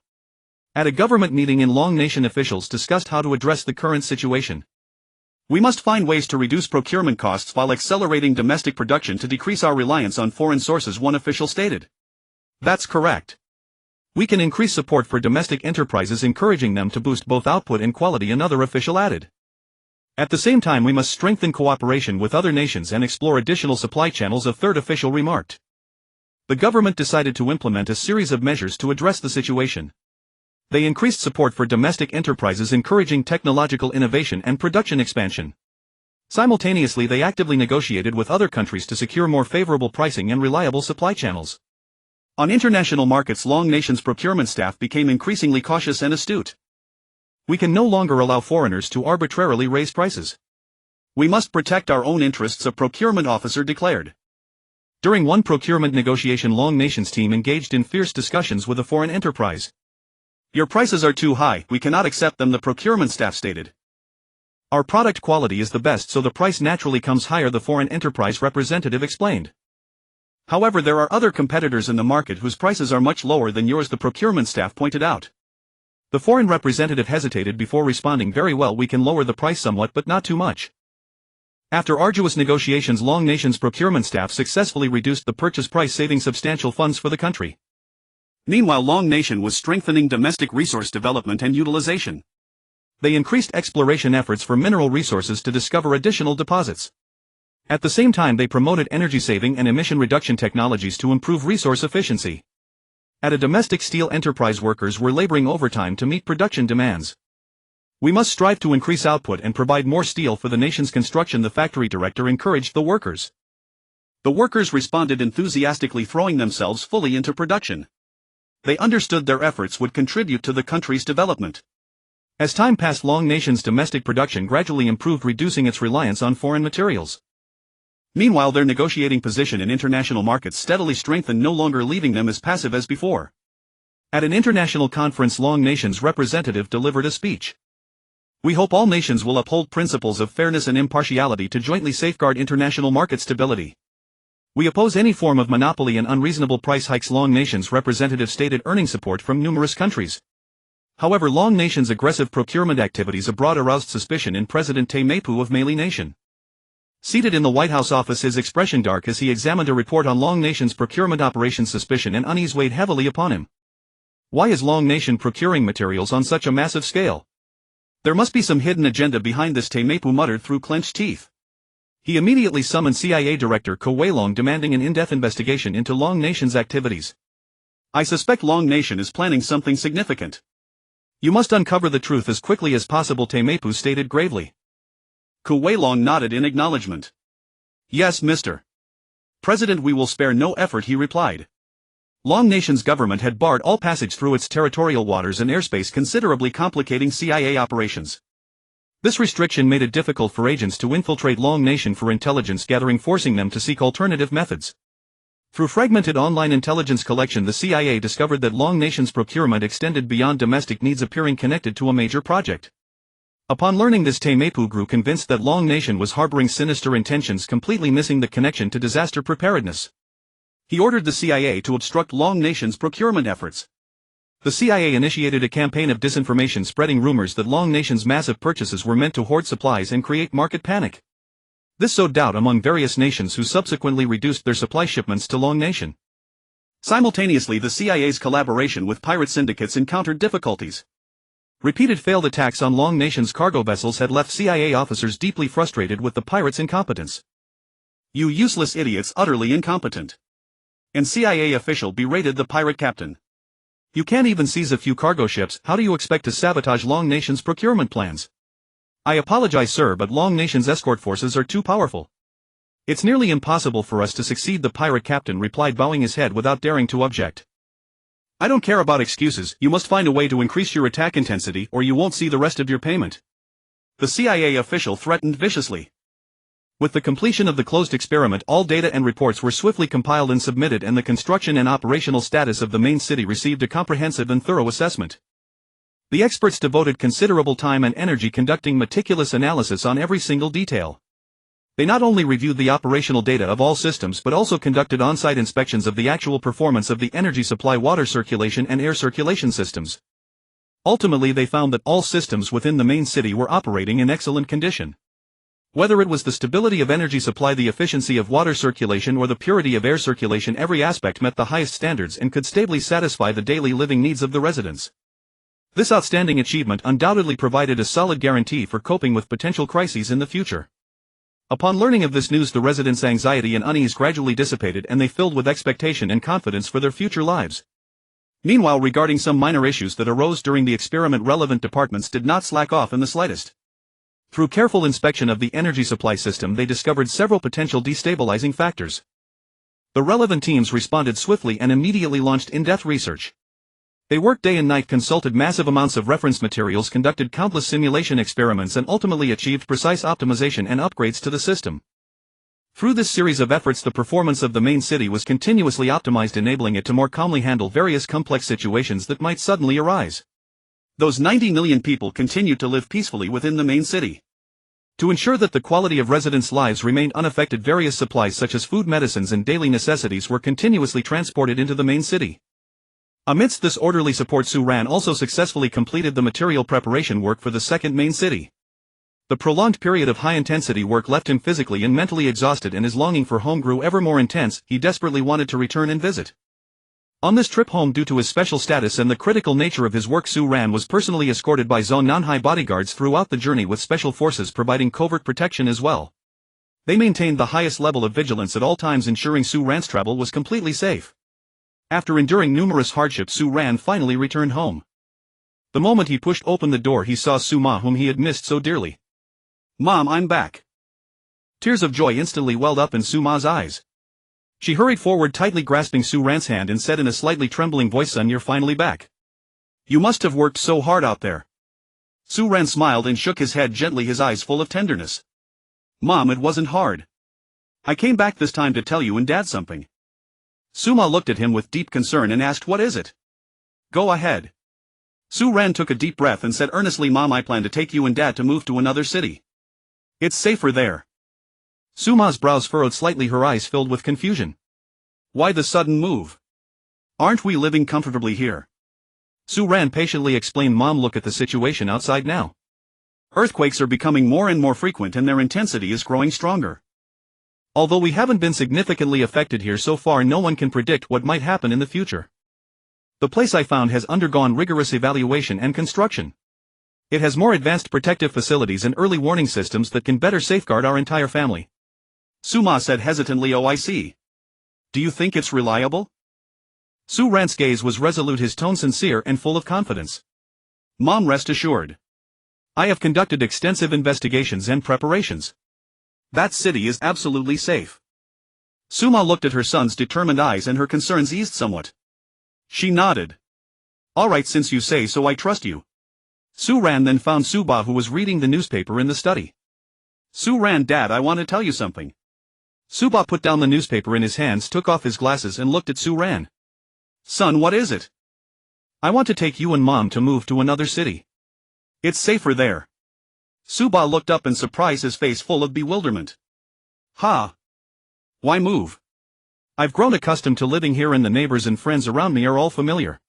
At a government meeting in Long Nation, officials discussed how to address the current situation. We must find ways to reduce procurement costs while accelerating domestic production to decrease our reliance on foreign sources, one official stated. That's correct. We can increase support for domestic enterprises, encouraging them to boost both output and quality, another official added. At the same time, we must strengthen cooperation with other nations and explore additional supply channels, a third official remarked. The government decided to implement a series of measures to address the situation. They increased support for domestic enterprises, encouraging technological innovation and production expansion. Simultaneously, they actively negotiated with other countries to secure more favorable pricing and reliable supply channels. On international markets, Long Nation's procurement staff became increasingly cautious and astute. We can no longer allow foreigners to arbitrarily raise prices. We must protect our own interests, a procurement officer declared. During one procurement negotiation, Long Nation's team engaged in fierce discussions with a foreign enterprise. Your prices are too high, we cannot accept them, the procurement staff stated. Our product quality is the best, so the price naturally comes higher, the foreign enterprise representative explained. However, there are other competitors in the market whose prices are much lower than yours, the procurement staff pointed out. The foreign representative hesitated before responding. Very well, we can lower the price somewhat, but not too much. After arduous negotiations, Long Nation's procurement staff successfully reduced the purchase price, saving substantial funds for the country. Meanwhile, Long Nation was strengthening domestic resource development and utilization. They increased exploration efforts for mineral resources to discover additional deposits. At the same time, they promoted energy-saving and emission reduction technologies to improve resource efficiency. At a domestic steel enterprise, workers were laboring overtime to meet production demands. We must strive to increase output and provide more steel for the nation's construction, the factory director encouraged the workers. The workers responded enthusiastically, throwing themselves fully into production. They understood their efforts would contribute to the country's development. As time passed, Long Nation's domestic production gradually improved, reducing its reliance on foreign materials. Meanwhile, their negotiating position in international markets steadily strengthened, no longer leaving them as passive as before. At an international conference, Long Nation's representative delivered a speech. We hope all nations will uphold principles of fairness and impartiality to jointly safeguard international market stability. We oppose any form of monopoly and unreasonable price hikes, Long Nation's representative stated, earning support from numerous countries. However, Long Nation's aggressive procurement activities abroad aroused suspicion in President Taimepu of Mali Nation. Seated in the White House office, his expression dark as he examined a report on Long Nation's procurement operations. Suspicion and unease weighed heavily upon him. Why is Long Nation procuring materials on such a massive scale? There must be some hidden agenda behind this, Taimepu muttered through clenched teeth. He immediately summoned CIA Director Ko Wailong, demanding an in-depth investigation into Long Nation's activities. I suspect Long Nation is planning something significant. You must uncover the truth as quickly as possible, Taimepu stated gravely. Ko Wailong nodded in acknowledgement. Yes, Mr. President, we will spare no effort, he replied. Long Nation's government had barred all passage through its territorial waters and airspace, considerably complicating CIA operations. This restriction made it difficult for agents to infiltrate Long Nation for intelligence gathering, forcing them to seek alternative methods. Through fragmented online intelligence collection, the CIA discovered that Long Nation's procurement extended beyond domestic needs, appearing connected to a major project. Upon learning this, Taimepu grew convinced that Long Nation was harboring sinister intentions, completely missing the connection to disaster preparedness. He ordered the CIA to obstruct Long Nation's procurement efforts. The CIA initiated a campaign of disinformation, spreading rumors that Long Nation's massive purchases were meant to hoard supplies and create market panic. This sowed doubt among various nations, who subsequently reduced their supply shipments to Long Nation. Simultaneously, the CIA's collaboration with pirate syndicates encountered difficulties. Repeated failed attacks on Long Nation's cargo vessels had left CIA officers deeply frustrated with the pirates' incompetence. You useless idiots, utterly incompetent. An CIA official berated the pirate captain. You can't even seize a few cargo ships, how do you expect to sabotage Long Nation's procurement plans? I apologize, sir, but Long Nation's escort forces are too powerful. It's nearly impossible for us to succeed, the pirate captain replied, bowing his head without daring to object. I don't care about excuses, you must find a way to increase your attack intensity or you won't see the rest of your payment. The CIA official threatened viciously. With the completion of the closed experiment, all data and reports were swiftly compiled and submitted, and the construction and operational status of the main city received a comprehensive and thorough assessment. The experts devoted considerable time and energy conducting meticulous analysis on every single detail. They not only reviewed the operational data of all systems but also conducted on-site inspections of the actual performance of the energy supply, water circulation and air circulation systems. Ultimately they found that all systems within the main city were operating in excellent condition. Whether it was the stability of energy supply, the efficiency of water circulation, or the purity of air circulation, every aspect met the highest standards and could stably satisfy the daily living needs of the residents. This outstanding achievement undoubtedly provided a solid guarantee for coping with potential crises in the future. Upon learning of this news, the residents' anxiety and unease gradually dissipated and they filled with expectation and confidence for their future lives. Meanwhile, regarding some minor issues that arose during the experiment, relevant departments did not slack off in the slightest. Through careful inspection of the energy supply system, they discovered several potential destabilizing factors. The relevant teams responded swiftly and immediately launched in-depth research. They worked day and night, consulted massive amounts of reference materials, conducted countless simulation experiments, and ultimately achieved precise optimization and upgrades to the system. Through this series of efforts, the performance of the main city was continuously optimized, enabling it to more calmly handle various complex situations that might suddenly arise. Those 90 million people continued to live peacefully within the main city. To ensure that the quality of residents' lives remained unaffected, various supplies such as food, medicines, and daily necessities were continuously transported into the main city. Amidst this orderly support, Su-ran also successfully completed the material preparation work for the second main city. The prolonged period of high-intensity work left him physically and mentally exhausted, and his longing for home grew ever more intense. He desperately wanted to return and visit. On this trip home, due to his special status and the critical nature of his work, Su-ran was personally escorted by Zone Nanhai bodyguards throughout the journey, with special forces providing covert protection as well. They maintained the highest level of vigilance at all times, ensuring Su-ran's travel was completely safe. After enduring numerous hardships, Su-ran finally returned home. The moment he pushed open the door, he saw Su-ma, whom he had missed so dearly. "Mom, I'm back." Tears of joy instantly welled up in Su-ma's eyes. She hurried forward, tightly grasping Su-ran's hand, and said in a slightly trembling voice, "Son, you're finally back. You must have worked so hard out there." Su-ran smiled and shook his head gently, his eyes full of tenderness. "Mom, it wasn't hard. I came back this time to tell you and Dad something." Su-ma looked at him with deep concern and asked, "What is it?" "Go ahead." Su-ran took a deep breath and said earnestly, "Mom, I plan to take you and Dad to move to another city. It's safer there." Su-ma's brows furrowed slightly, her eyes filled with confusion. "Why the sudden move? Aren't we living comfortably here?" Su-ran patiently explained, "Mom, look at the situation outside now. Earthquakes are becoming more and more frequent and their intensity is growing stronger. Although we haven't been significantly affected here so far, no one can predict what might happen in the future. The place I found has undergone rigorous evaluation and construction. It has more advanced protective facilities and early warning systems that can better safeguard our entire family." Su-ma said hesitantly, "Oh, I see. Do you think it's reliable?" Su-ran's gaze was resolute, his tone sincere and full of confidence. "Mom, rest assured. I have conducted extensive investigations and preparations. That city is absolutely safe." Su-ma looked at her son's determined eyes and her concerns eased somewhat. She nodded. "All right, since you say so, I trust you." Su-ran then found Su-ba, who was reading the newspaper in the study. "Su-ran, Dad, I want to tell you something." Su-ba put down the newspaper in his hands, took off his glasses and looked at Su-ran. "Son, what is it?" "I want to take you and Mom to move to another city. It's safer there." Su-ba looked up in surprise, his face full of bewilderment. "Ha! Why move? I've grown accustomed to living here and the neighbors and friends around me are all familiar.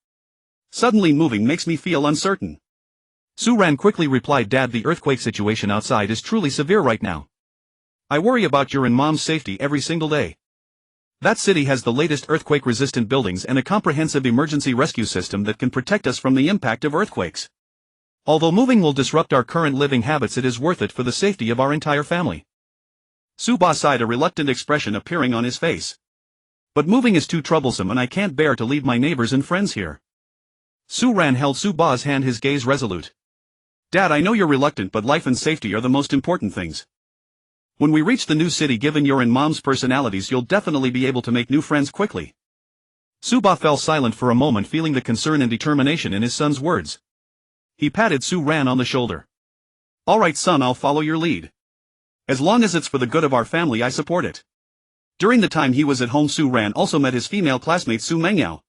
Suddenly moving makes me feel uncertain." Su-ran quickly replied, "Dad, the earthquake situation outside is truly severe right now. I worry about your and Mom's safety every single day. That city has the latest earthquake-resistant buildings and a comprehensive emergency rescue system that can protect us from the impact of earthquakes. Although moving will disrupt our current living habits, it is worth it for the safety of our entire family." Su-ba sighed, a reluctant expression appearing on his face. "But moving is too troublesome and I can't bear to leave my neighbors and friends here." Su-ran held Su-ba's hand, his gaze resolute. "Dad, I know you're reluctant, but life and safety are the most important things. When we reach the new city, given your and Mom's personalities, you'll definitely be able to make new friends quickly." Su-ba fell silent for a moment, feeling the concern and determination in his son's words. He patted Su-ran on the shoulder. "All right, son, I'll follow your lead. As long as it's for the good of our family, I support it." During the time he was at home, Su-ran also met his female classmate Su-mengyao.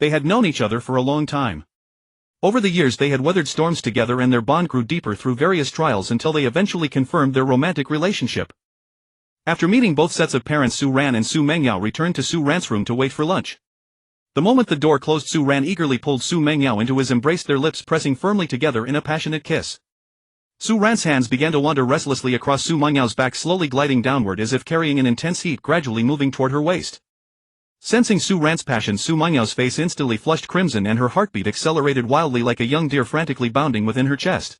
They had known each other for a long time. Over the years they had weathered storms together and their bond grew deeper through various trials until they eventually confirmed their romantic relationship. After meeting both sets of parents, Su-ran and Su-mengyao returned to Su-ran's room to wait for lunch. The moment the door closed, Su Ran eagerly pulled Su Mengyao into his embrace, their lips pressing firmly together in a passionate kiss. Su Ran's hands began to wander restlessly across Su Mengyao's back, slowly gliding downward as if carrying an intense heat, gradually moving toward her waist. Sensing Su Ran's passion, Su Mengyao's face instantly flushed crimson and her heartbeat accelerated wildly like a young deer frantically bounding within her chest.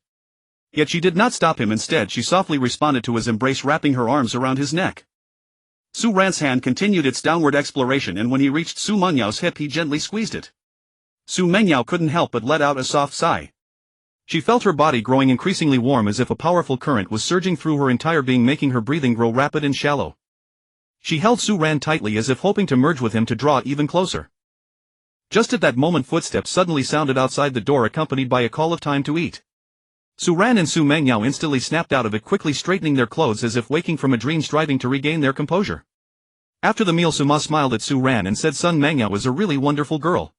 Yet she did not stop him. Instead, she softly responded to his embrace, wrapping her arms around his neck. Su Ran's hand continued its downward exploration, and when he reached Su Mengyao's hip, he gently squeezed it. Su Mengyao couldn't help but let out a soft sigh. She felt her body growing increasingly warm, as if a powerful current was surging through her entire being, making her breathing grow rapid and shallow. She held Su Ran tightly, as if hoping to merge with him to draw even closer. Just at that moment, footsteps suddenly sounded outside the door, accompanied by a call of time to eat. Su Ran and Su Mengyao instantly snapped out of it, quickly straightening their clothes as if waking from a dream, striving to regain their composure. After the meal, Su Ma smiled at Su Ran and said, "Son Mengyao is a really wonderful girl.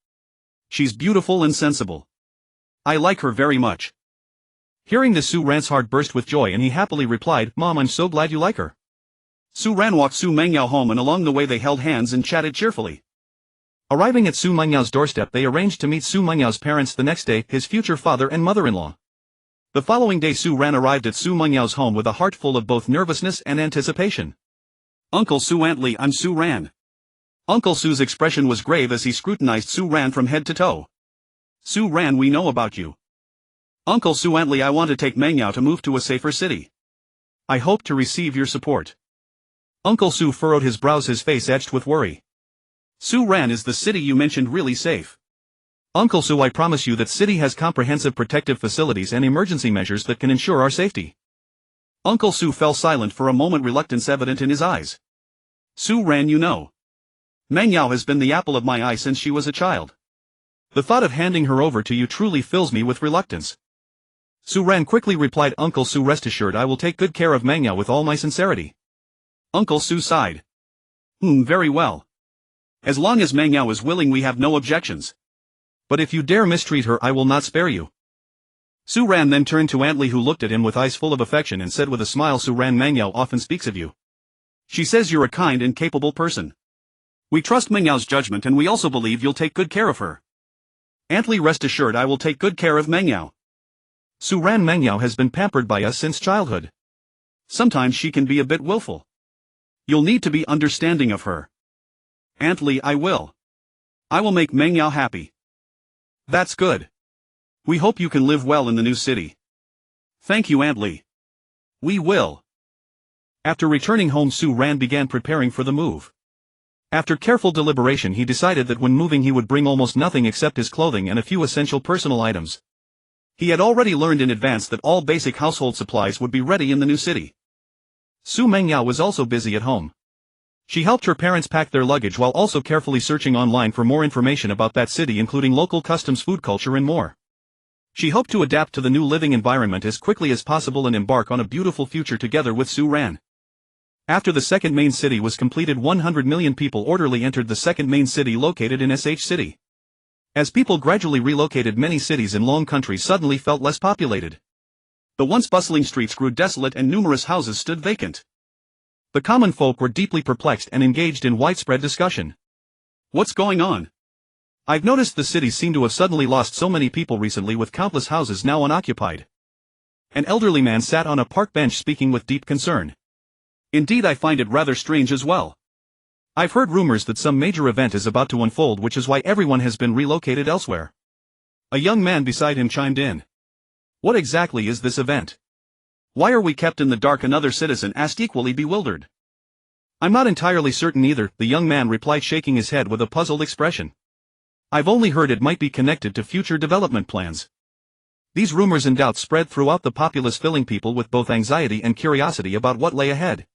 She's beautiful and sensible. I like her very much." Hearing this, Su Ran's heart burst with joy and he happily replied, "Mom, I'm so glad you like her." Su Ran walked Su Mengyao home, and along the way they held hands and chatted cheerfully. Arriving at Su Mengyao's doorstep, they arranged to meet Su Mengyao's parents the next day, his future father and mother-in-law. The following day, Su Ran arrived at Su Mengyao's home with a heart full of both nervousness and anticipation. "Uncle Su, Aunt Li, I'm Su Ran." Uncle Su's expression was grave as he scrutinized Su Ran from head to toe. "Su Ran, we know about you. Uncle Su, Aunt Li, I want to take Mengyao to move to a safer city. I hope to receive your support." Uncle Su furrowed his brows, his face etched with worry. "Su Ran, is the city you mentioned really safe?" "Uncle Su, I promise you that city has comprehensive protective facilities and emergency measures that can ensure our safety." Uncle Su fell silent for a moment, reluctance evident in his eyes. "Su Ran, you know, Mengyao has been the apple of my eye since she was a child. The thought of handing her over to you truly fills me with reluctance." Su Ran quickly replied, "Uncle Su, rest assured I will take good care of Mengyao with all my sincerity." Uncle Su sighed. Very well. As long as Mengyao is willing, we have no objections. But if you dare mistreat her, I will not spare you." Su Ran then turned to Aunt Li, who looked at him with eyes full of affection and said with a smile, "Su Ran, Mengyao often speaks of you. She says you're a kind and capable person. We trust Mengyao's judgment, and we also believe you'll take good care of her." "Aunt Li, rest assured I will take good care of Mengyao. Su Ran, Mengyao has been pampered by us since childhood. Sometimes she can be a bit willful. You'll need to be understanding of her." "Aunt Li, I will. I will make Mengyao happy." "That's good. We hope you can live well in the new city." "Thank you, Aunt Li. We will." After returning home, Su Ran began preparing for the move. After careful deliberation, he decided that when moving he would bring almost nothing except his clothing and a few essential personal items. He had already learned in advance that all basic household supplies would be ready in the new city. Su Mengyao was also busy at home. She helped her parents pack their luggage while also carefully searching online for more information about that city, including local customs, food culture and more. She hoped to adapt to the new living environment as quickly as possible and embark on a beautiful future together with Su Ran. After the second main city was completed, 100 million people orderly entered the second main city located in SH City. As people gradually relocated, many cities in Long Country suddenly felt less populated. The once bustling streets grew desolate and numerous houses stood vacant. The common folk were deeply perplexed and engaged in widespread discussion. "What's going on? I've noticed the cities seem to have suddenly lost so many people recently, with countless houses now unoccupied." An elderly man sat on a park bench speaking with deep concern. "Indeed, I find it rather strange as well. I've heard rumors that some major event is about to unfold, which is why everyone has been relocated elsewhere." A young man beside him chimed in. "What exactly is this event? Why are we kept in the dark?" another citizen asked, equally bewildered. "I'm not entirely certain either," the young man replied, shaking his head with a puzzled expression. "I've only heard it might be connected to future development plans." These rumors and doubts spread throughout the populace, filling people with both anxiety and curiosity about what lay ahead.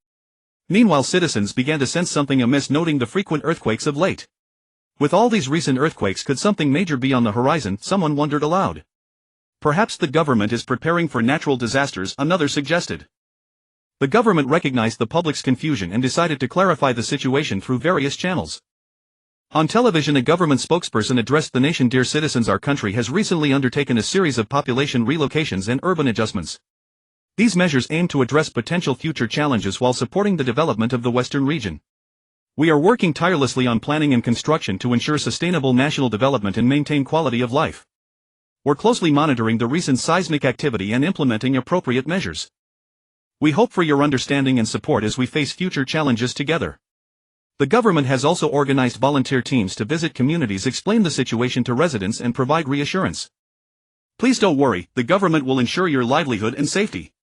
Meanwhile, citizens began to sense something amiss, noting the frequent earthquakes of late. With all these recent earthquakes, could something major be on the horizon? Someone wondered aloud. "Perhaps the government is preparing for natural disasters," another suggested. The government recognized the public's confusion and decided to clarify the situation through various channels. On television, a government spokesperson addressed the nation. "Dear citizens, our country has recently undertaken a series of population relocations and urban adjustments. These measures aim to address potential future challenges while supporting the development of the Western region. We are working tirelessly on planning and construction to ensure sustainable national development and maintain quality of life. We're closely monitoring the recent seismic activity and implementing appropriate measures. We hope for your understanding and support as we face future challenges together. The government has also organized volunteer teams to visit communities, explain the situation to residents, and provide reassurance. Please don't worry, the government will ensure your livelihood and safety.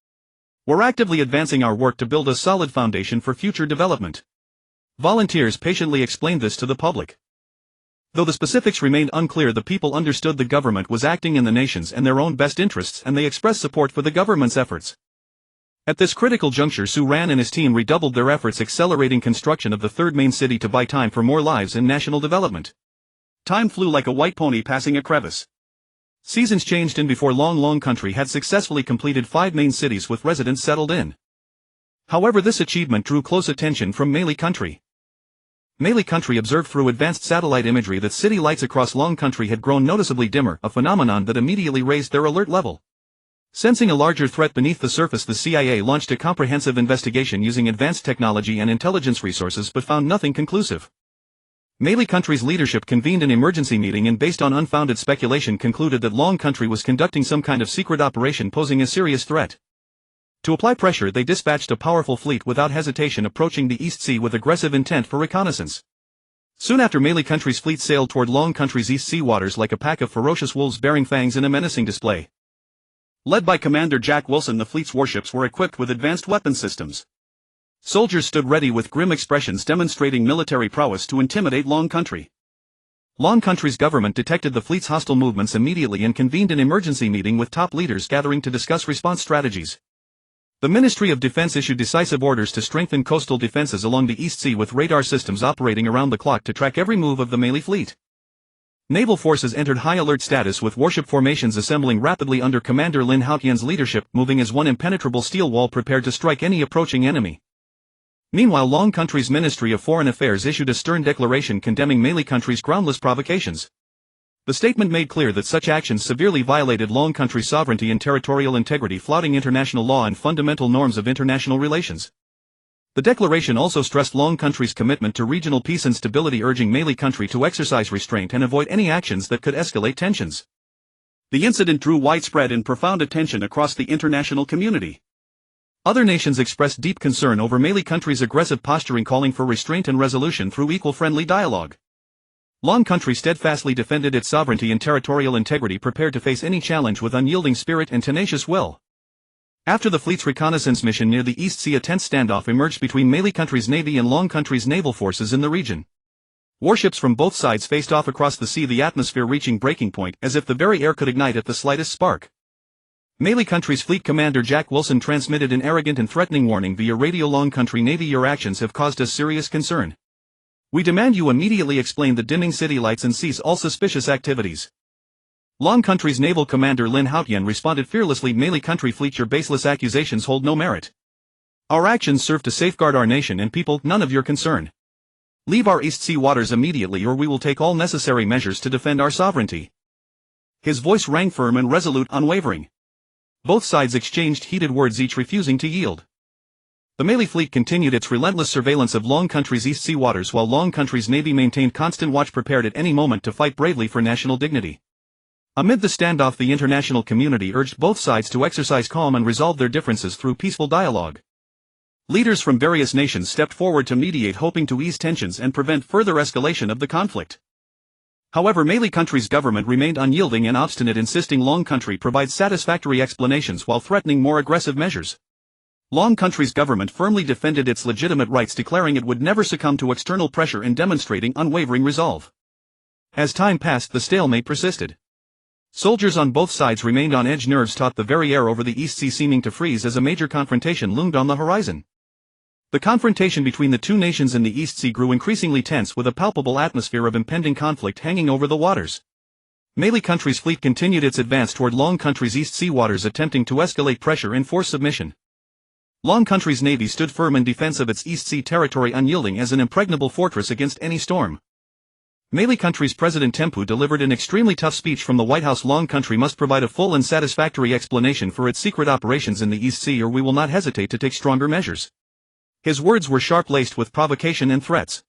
We're actively advancing our work to build a solid foundation for future development. Volunteers patiently explained this to the public. Though the specifics remained unclear, the people understood the government was acting in the nation's and their own best interests, and they expressed support for the government's efforts. At this critical juncture, Su Ran and his team redoubled their efforts, accelerating construction of the third main city to buy time for more lives and national development. Time flew like a white pony passing a crevice. Seasons changed, and before long country had successfully completed 5 main cities with residents settled in. However, this achievement drew close attention from Malay country. Malay country observed through advanced satellite imagery that city lights across Long country had grown noticeably dimmer, a phenomenon that immediately raised their alert level. Sensing a larger threat beneath the surface, the CIA launched a comprehensive investigation using advanced technology and intelligence resources, but found nothing conclusive. Malay country's leadership convened an emergency meeting and, based on unfounded speculation, concluded that Long country was conducting some kind of secret operation posing a serious threat. To apply pressure, they dispatched a powerful fleet without hesitation, approaching the East Sea with aggressive intent for reconnaissance. Soon after, Malay country's fleet sailed toward Long country's East Sea waters like a pack of ferocious wolves bearing fangs in a menacing display. Led by Commander Jack Wilson, the fleet's warships were equipped with advanced weapon systems. Soldiers stood ready with grim expressions, demonstrating military prowess to intimidate Long country. Long country's government detected the fleet's hostile movements immediately and convened an emergency meeting with top leaders gathering to discuss response strategies. The Ministry of Defense issued decisive orders to strengthen coastal defenses along the East Sea, with radar systems operating around the clock to track every move of the Malay fleet. Naval forces entered high alert status, with warship formations assembling rapidly under Commander Lin Haotian's leadership, moving as one impenetrable steel wall prepared to strike any approaching enemy. Meanwhile, Long country's Ministry of Foreign Affairs issued a stern declaration condemning Malay country's groundless provocations. The statement made clear that such actions severely violated Long country's sovereignty and territorial integrity, flouting international law and fundamental norms of international relations. The declaration also stressed Long country's commitment to regional peace and stability, urging Malay country to exercise restraint and avoid any actions that could escalate tensions. The incident drew widespread and profound attention across the international community. Other nations expressed deep concern over Malay country's aggressive posturing, calling for restraint and resolution through equal friendly dialogue. Long country steadfastly defended its sovereignty and territorial integrity, prepared to face any challenge with unyielding spirit and tenacious will. After the fleet's reconnaissance mission near the East Sea, a tense standoff emerged between Malay country's navy and Long country's naval forces in the region. Warships from both sides faced off across the sea, the atmosphere reaching breaking point, as if the very air could ignite at the slightest spark. Malay country's fleet commander Jack Wilson transmitted an arrogant and threatening warning via radio. Long country navy, your actions have caused us serious concern. We demand you immediately explain the dimming city lights and cease all suspicious activities. Long country's naval commander Lin Haotian responded fearlessly, Malay country fleet, your baseless accusations hold no merit. Our actions serve to safeguard our nation and people, none of your concern. Leave our East Sea waters immediately, or we will take all necessary measures to defend our sovereignty. His voice rang firm and resolute, unwavering. Both sides exchanged heated words, each refusing to yield. The Malay fleet continued its relentless surveillance of Long country's East Sea waters, while Long country's navy maintained constant watch, prepared at any moment to fight bravely for national dignity. Amid the standoff, the international community urged both sides to exercise calm and resolve their differences through peaceful dialogue. Leaders from various nations stepped forward to mediate, hoping to ease tensions and prevent further escalation of the conflict. However, Malay country's government remained unyielding and obstinate, insisting Long country provide satisfactory explanations while threatening more aggressive measures. Long country's government firmly defended its legitimate rights, declaring it would never succumb to external pressure and demonstrating unwavering resolve. As time passed, the stalemate persisted. Soldiers on both sides remained on edge, nerves taut, the very air over the East Sea seeming to freeze as a major confrontation loomed on the horizon. The confrontation between the two nations in the East Sea grew increasingly tense, with a palpable atmosphere of impending conflict hanging over the waters. Malay country's fleet continued its advance toward Long country's East Sea waters, attempting to escalate pressure and force submission. Long country's navy stood firm in defense of its East Sea territory, unyielding as an impregnable fortress against any storm. Malay country's President Tempu delivered an extremely tough speech from the White House. Long country must provide a full and satisfactory explanation for its secret operations in the East Sea, or we will not hesitate to take stronger measures. His words were sharp-laced with provocation and threats.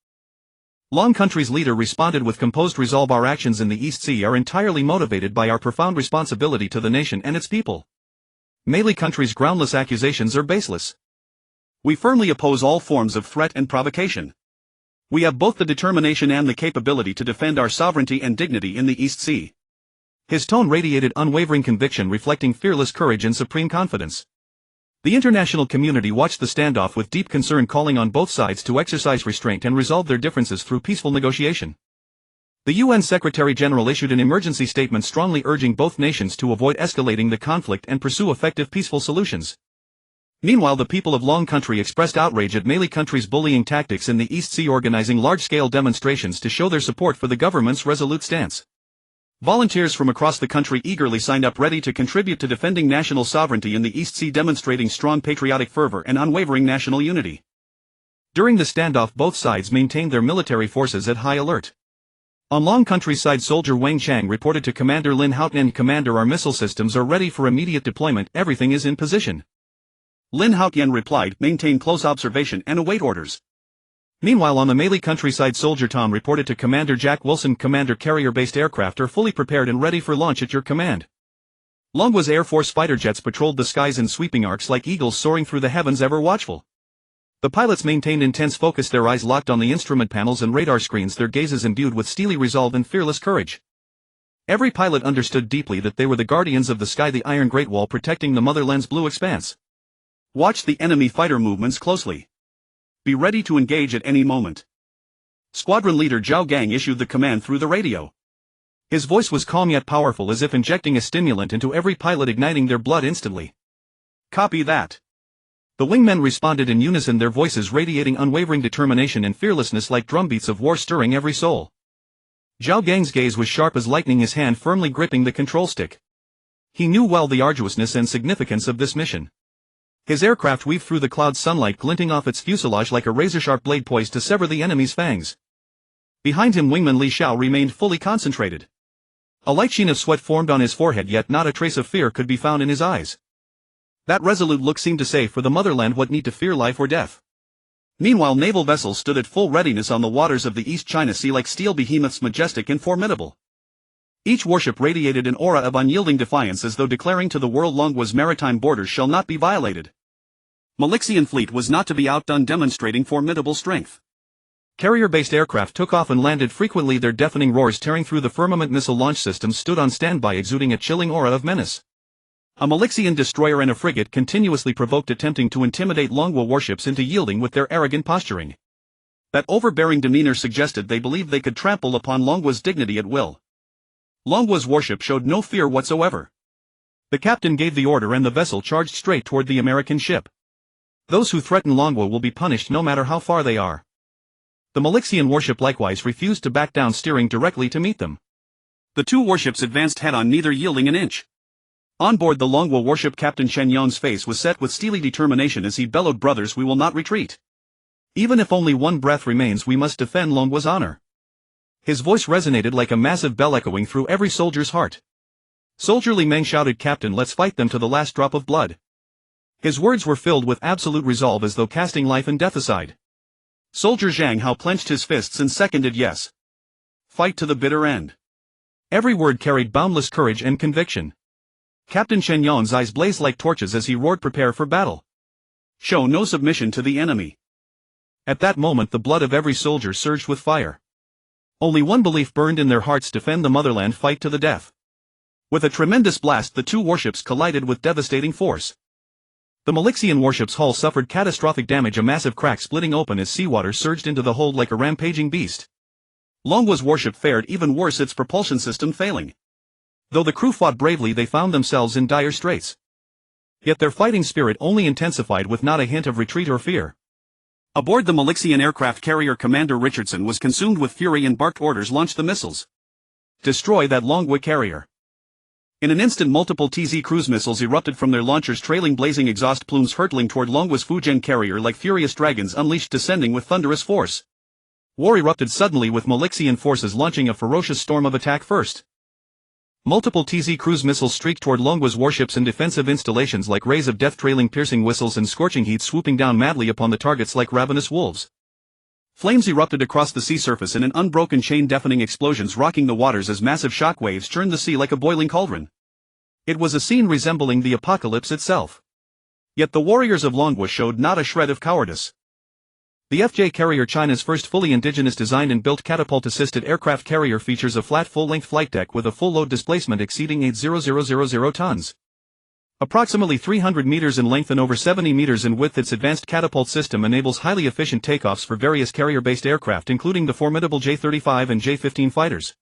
Long Country's leader responded with composed resolve. Our actions in the East Sea are entirely motivated by our profound responsibility to the nation and its people. Melee Country's groundless accusations are baseless. We firmly oppose all forms of threat and provocation. We have both the determination and the capability to defend our sovereignty and dignity in the East Sea. His tone radiated unwavering conviction, reflecting fearless courage and supreme confidence. The international community watched the standoff with deep concern, calling on both sides to exercise restraint and resolve their differences through peaceful negotiation. The UN Secretary-General issued an emergency statement strongly urging both nations to avoid escalating the conflict and pursue effective peaceful solutions. Meanwhile, the people of Long Country expressed outrage at Melee Country's bullying tactics in the East Sea, organizing large-scale demonstrations to show their support for the government's resolute stance. Volunteers from across the country eagerly signed up, ready to contribute to defending national sovereignty in the East Sea, demonstrating strong patriotic fervor and unwavering national unity. During the standoff, both sides maintained their military forces at high alert. On Long Country's side, soldier Wang Chang reported to Commander Lin Haotian, "Commander, our missile systems are ready for immediate deployment, everything is in position." Lin Haotian replied, "Maintain close observation and await orders." Meanwhile, on the Melee Country side, soldier Tom reported to Commander Jack Wilson, "Commander, carrier-based aircraft are fully prepared and ready for launch at your command." Longwa's Air Force fighter jets patrolled the skies in sweeping arcs like eagles soaring through the heavens, ever watchful. The pilots maintained intense focus, their eyes locked on the instrument panels and radar screens, their gazes imbued with steely resolve and fearless courage. Every pilot understood deeply that they were the guardians of the sky, the Iron Great Wall protecting the motherland's blue expanse. Watch the enemy fighter movements closely. Be ready to engage at any moment. Squadron leader Zhao Gang issued the command through the radio. His voice was calm yet powerful, as if injecting a stimulant into every pilot, igniting their blood instantly. Copy that. The wingmen responded in unison, their voices radiating unwavering determination and fearlessness like drumbeats of war, stirring every soul. Zhao Gang's gaze was sharp as lightning, his hand firmly gripping the control stick. He knew well the arduousness and significance of this mission. His aircraft weaved through the clouds, sunlight glinting off its fuselage like a razor-sharp blade poised to sever the enemy's fangs. Behind him, wingman Li Xiao remained fully concentrated. A light sheen of sweat formed on his forehead, yet not a trace of fear could be found in his eyes. That resolute look seemed to say, "For the motherland, what need to fear, life or death?" Meanwhile, naval vessels stood at full readiness on the waters of the East China Sea like steel behemoths, majestic and formidable. Each warship radiated an aura of unyielding defiance, as though declaring to the world, Longwa's maritime borders shall not be violated. Malixian fleet was not to be outdone, demonstrating formidable strength. Carrier-based aircraft took off and landed frequently, their deafening roars tearing through the firmament. Missile launch systems stood on standby, exuding a chilling aura of menace. A Malixian destroyer and a frigate continuously provoked, attempting to intimidate Longwa warships into yielding with their arrogant posturing. That overbearing demeanor suggested they believed they could trample upon Longwa's dignity at will. Longwa's warship showed no fear whatsoever. The captain gave the order and the vessel charged straight toward the American ship. Those who threaten Longwa will be punished no matter how far they are. The Malixian warship likewise refused to back down, steering directly to meet them. The two warships advanced head-on, neither yielding an inch. On board the Longwa warship, Captain Chen Yong's face was set with steely determination as he bellowed, "Brothers, we will not retreat. Even if only one breath remains, we must defend Longwa's honor." His voice resonated like a massive bell, echoing through every soldier's heart. Soldier Li Meng shouted, "Captain, let's fight them to the last drop of blood." His words were filled with absolute resolve, as though casting life and death aside. Soldier Zhang Hao clenched his fists and seconded, "Yes. Fight to the bitter end." Every word carried boundless courage and conviction. Captain Chen Yong's eyes blazed like torches as he roared, "Prepare for battle. Show no submission to the enemy." At that moment, the blood of every soldier surged with fire. Only one belief burned in their hearts: defend the motherland, fight to the death. With a tremendous blast, the two warships collided with devastating force. The Malixian warship's hull suffered catastrophic damage, a massive crack splitting open as seawater surged into the hold like a rampaging beast. Longwa's warship fared even worse, its propulsion system failing. Though the crew fought bravely, they found themselves in dire straits. Yet their fighting spirit only intensified, with not a hint of retreat or fear. Aboard the Malixian aircraft carrier, Commander Richardson was consumed with fury and barked orders: "Launch the missiles. Destroy that Longwa carrier." In an instant, multiple TZ cruise missiles erupted from their launchers, trailing blazing exhaust plumes, hurtling toward Longwa's Fujian carrier like furious dragons unleashed, descending with thunderous force. War erupted suddenly, with Malixian forces launching a ferocious storm of attack first. Multiple TZ cruise missiles streaked toward Longwa's warships and defensive installations like rays of death, trailing piercing whistles and scorching heat, swooping down madly upon the targets like ravenous wolves. Flames erupted across the sea surface in an unbroken chain, deafening explosions rocking the waters as massive shock waves churned the sea like a boiling cauldron. It was a scene resembling the apocalypse itself. Yet the warriors of Longwa showed not a shred of cowardice. The FJ carrier, China's first fully indigenous designed and built catapult-assisted aircraft carrier, features a flat full-length flight deck with a full load displacement exceeding 8,000 tons. Approximately 300 meters in length and over 70 meters in width, its advanced catapult system enables highly efficient takeoffs for various carrier-based aircraft, including the formidable J-35 and J-15 fighters.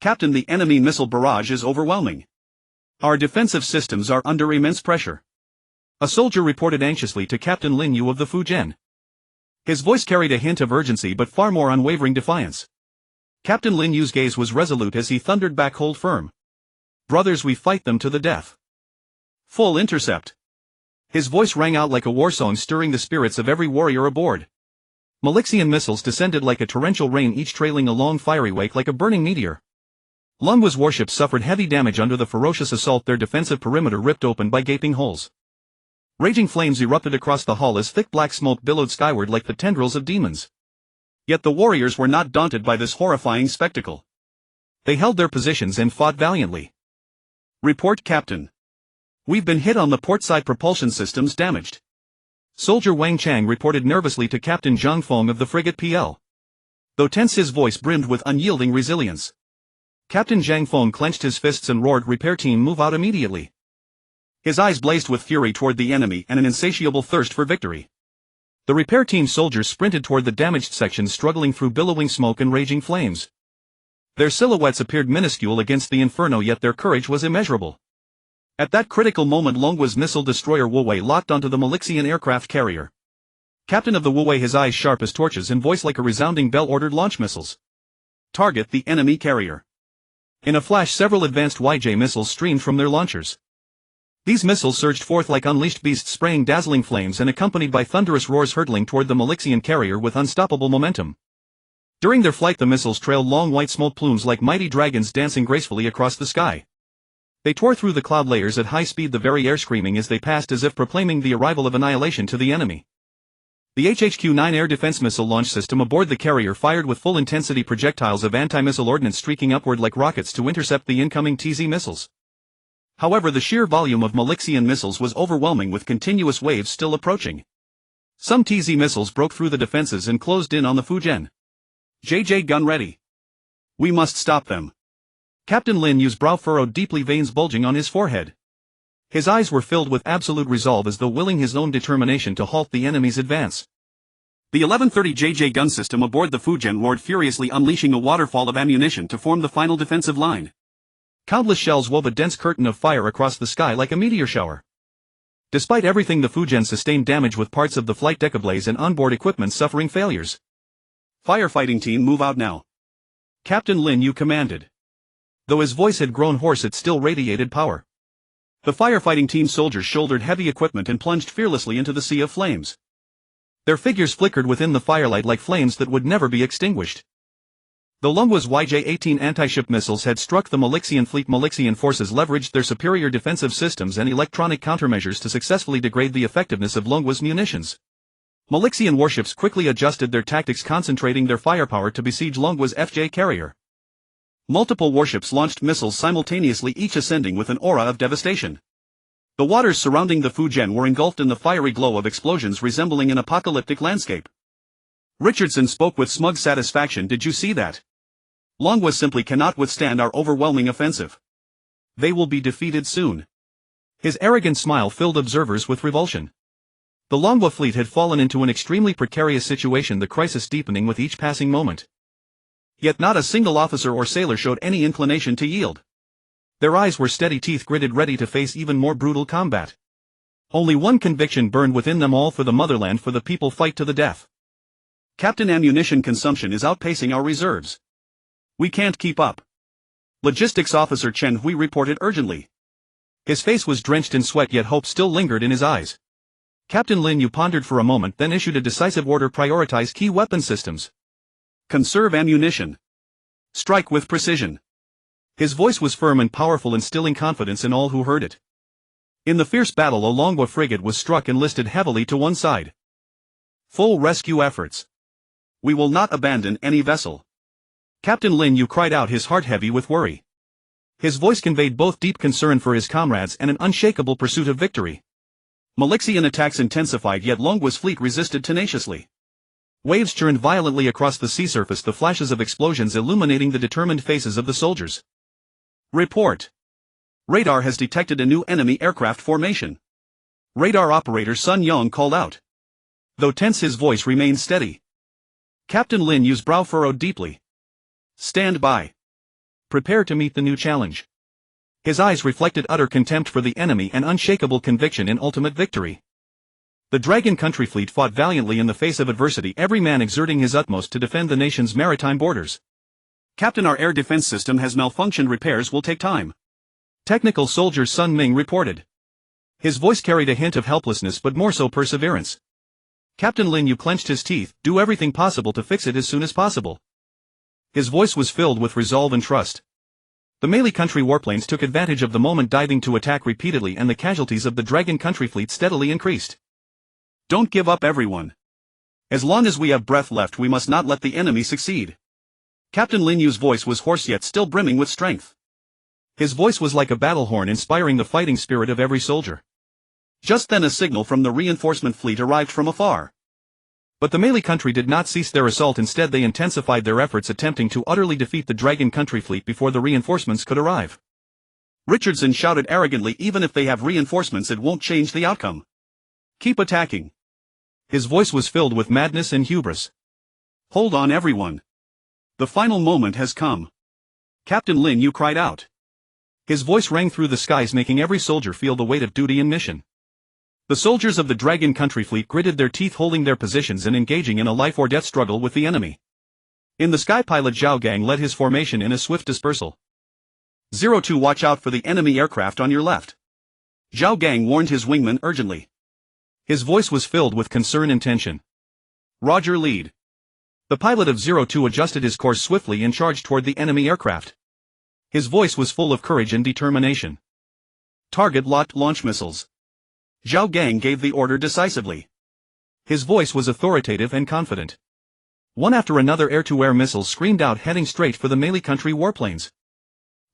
Captain, the enemy missile barrage is overwhelming. Our defensive systems are under immense pressure. A soldier reported anxiously to Captain Lin Yu of the Fujian. His voice carried a hint of urgency but far more unwavering defiance. Captain Lin Yu's gaze was resolute as he thundered back, "Hold firm. Brothers, we fight them to the death. Full intercept." His voice rang out like a war song, stirring the spirits of every warrior aboard. Malixian missiles descended like a torrential rain, each trailing a long fiery wake like a burning meteor. Longwa's warships suffered heavy damage under the ferocious assault, their defensive perimeter ripped open by gaping holes. Raging flames erupted across the hull as thick black smoke billowed skyward like the tendrils of demons. Yet the warriors were not daunted by this horrifying spectacle. They held their positions and fought valiantly. "Report, Captain. We've been hit on the portside propulsion systems, damaged." Soldier Wang Chang reported nervously to Captain Zhang Feng of the frigate PL. Though tense, his voice brimmed with unyielding resilience. Captain Zhang Feng clenched his fists and roared, "Repair team, move out immediately." His eyes blazed with fury toward the enemy and an insatiable thirst for victory. The repair team soldiers sprinted toward the damaged sections, struggling through billowing smoke and raging flames. Their silhouettes appeared minuscule against the inferno, yet their courage was immeasurable. At that critical moment, Longwa's missile destroyer Wuwei locked onto the Malixian aircraft carrier. Captain of the Wuwei, his eyes sharp as torches and voice like a resounding bell, ordered launch missiles. "Target the enemy carrier." In a flash, several advanced YJ missiles streamed from their launchers. These missiles surged forth like unleashed beasts, spraying dazzling flames and accompanied by thunderous roars, hurtling toward the Malixian carrier with unstoppable momentum. During their flight, the missiles trailed long white smoke plumes like mighty dragons dancing gracefully across the sky. They tore through the cloud layers at high speed, the very air screaming as they passed, as if proclaiming the arrival of annihilation to the enemy. The HHQ-9 air defense missile launch system aboard the carrier fired with full-intensity projectiles of anti-missile ordnance streaking upward like rockets to intercept the incoming TZ missiles. However, the sheer volume of Malixian missiles was overwhelming, with continuous waves still approaching. Some TZ missiles broke through the defenses and closed in on the Fujian. "JJ gun ready. We must stop them." Captain Lin Yu's brow furrowed deeply, veins bulging on his forehead. His eyes were filled with absolute resolve, as though willing his own determination to halt the enemy's advance. The 1130 JJ gun system aboard the Fujian roared furiously, unleashing a waterfall of ammunition to form the final defensive line. Countless shells wove a dense curtain of fire across the sky like a meteor shower. Despite everything, the Fujian sustained damage, with parts of the flight deck ablaze and onboard equipment suffering failures. "Firefighting team, move out now," Captain Lin Yu commanded. Though his voice had grown hoarse, it still radiated power. The firefighting team soldiers shouldered heavy equipment and plunged fearlessly into the sea of flames. Their figures flickered within the firelight like flames that would never be extinguished. Though Longwa's YJ-18 anti-ship missiles had struck the Malixian fleet, Malixian forces leveraged their superior defensive systems and electronic countermeasures to successfully degrade the effectiveness of Longwa's munitions. Malixian warships quickly adjusted their tactics, concentrating their firepower to besiege Longwa's FJ carrier. Multiple warships launched missiles simultaneously, each ascending with an aura of devastation. The waters surrounding the Fujian were engulfed in the fiery glow of explosions, resembling an apocalyptic landscape. Richardson spoke with smug satisfaction. "Did you see that? Longwa simply cannot withstand our overwhelming offensive. They will be defeated soon." His arrogant smile filled observers with revulsion. The Longwa fleet had fallen into an extremely precarious situation, the crisis deepening with each passing moment. Yet not a single officer or sailor showed any inclination to yield. Their eyes were steady, teeth gritted, ready to face even more brutal combat. Only one conviction burned within them all: for the motherland, for the people, fight to the death. "Captain, ammunition consumption is outpacing our reserves. We can't keep up," Logistics Officer Chen Hui reported urgently. His face was drenched in sweat, yet hope still lingered in his eyes. Captain Lin Yu pondered for a moment, then issued a decisive order: prioritize key weapon systems. Conserve ammunition. Strike with precision. His voice was firm and powerful, instilling confidence in all who heard it. In the fierce battle, a Longwa frigate was struck and listed heavily to one side. Full rescue efforts. We will not abandon any vessel. Captain Lin Yu cried out, his heart heavy with worry. His voice conveyed both deep concern for his comrades and an unshakable pursuit of victory. Malixian attacks intensified, yet Longwa's fleet resisted tenaciously. Waves churned violently across the sea surface, the flashes of explosions illuminating the determined faces of the soldiers. Report. Radar has detected a new enemy aircraft formation. Radar operator Sun Yong called out. Though tense, his voice remained steady. Captain Lin Yu's brow furrowed deeply. Stand by. Prepare to meet the new challenge. His eyes reflected utter contempt for the enemy and unshakable conviction in ultimate victory. The Dragon Country fleet fought valiantly in the face of adversity, every man exerting his utmost to defend the nation's maritime borders. Captain, our air defense system has malfunctioned. Repairs will take time. Technical soldier Sun Ming reported. His voice carried a hint of helplessness, but more so perseverance. Captain Lin Yu clenched his teeth. Do everything possible to fix it as soon as possible. His voice was filled with resolve and trust. The Melee Country warplanes took advantage of the moment, diving to attack repeatedly, and the casualties of the Dragon Country fleet steadily increased. Don't give up, everyone. As long as we have breath left, we must not let the enemy succeed. Captain Lin Yu's voice was hoarse yet still brimming with strength. His voice was like a battle horn, inspiring the fighting spirit of every soldier. Just then a signal from the reinforcement fleet arrived from afar. But the Melee Country did not cease their assault. Instead, they intensified their efforts, attempting to utterly defeat the Dragon Country fleet before the reinforcements could arrive. Richardson shouted arrogantly, even if they have reinforcements, it won't change the outcome. Keep attacking. His voice was filled with madness and hubris. Hold on, everyone. The final moment has come. Captain Lin Yu cried out. His voice rang through the skies, making every soldier feel the weight of duty and mission. The soldiers of the Dragon Country fleet gritted their teeth, holding their positions and engaging in a life-or-death struggle with the enemy. In the sky, pilot Zhao Gang led his formation in a swift dispersal. 02, watch out for the enemy aircraft on your left. Zhao Gang warned his wingman urgently. His voice was filled with concern and tension. Roger, lead. The pilot of 02 adjusted his course swiftly and charged toward the enemy aircraft. His voice was full of courage and determination. Target locked launch missiles. Zhao Gang gave the order decisively. His voice was authoritative and confident. One after another air-to-air missiles screamed out, heading straight for the Melee Country warplanes.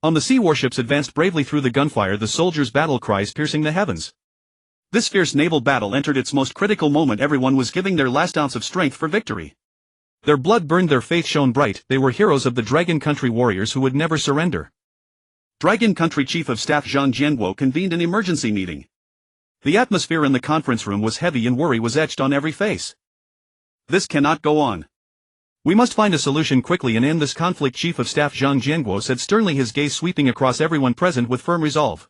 On the sea, warships advanced bravely through the gunfire, the soldiers' battle cries piercing the heavens. This fierce naval battle entered its most critical moment. Everyone was giving their last ounce of strength for victory. Their blood burned, their faith shone bright. They were heroes of the Dragon Country warriors who would never surrender. Dragon Country Chief of Staff Zhang Jianguo convened an emergency meeting. The atmosphere in the conference room was heavy and worry was etched on every face. This cannot go on. We must find a solution quickly and end this conflict, Chief of Staff Zhang Jianguo said sternly, his gaze sweeping across everyone present with firm resolve.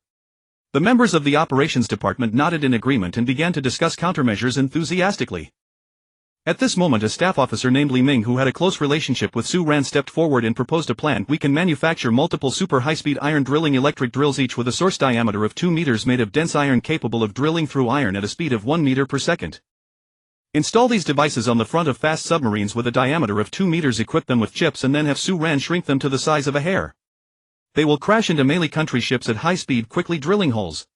The members of the operations department nodded in agreement and began to discuss countermeasures enthusiastically. At this moment, a staff officer named Li Ming, who had a close relationship with Su Ran, stepped forward and proposed a plan. We can manufacture multiple super high-speed iron drilling electric drills, each with a source diameter of 2 meters, made of dense iron, capable of drilling through iron at a speed of 1 meter per second. Install these devices on the front of fast submarines with a diameter of 2 meters, equip them with chips, and then have Su Ran shrink them to the size of a hair. They will crash into Melee Country ships at high speed, quickly drilling holes.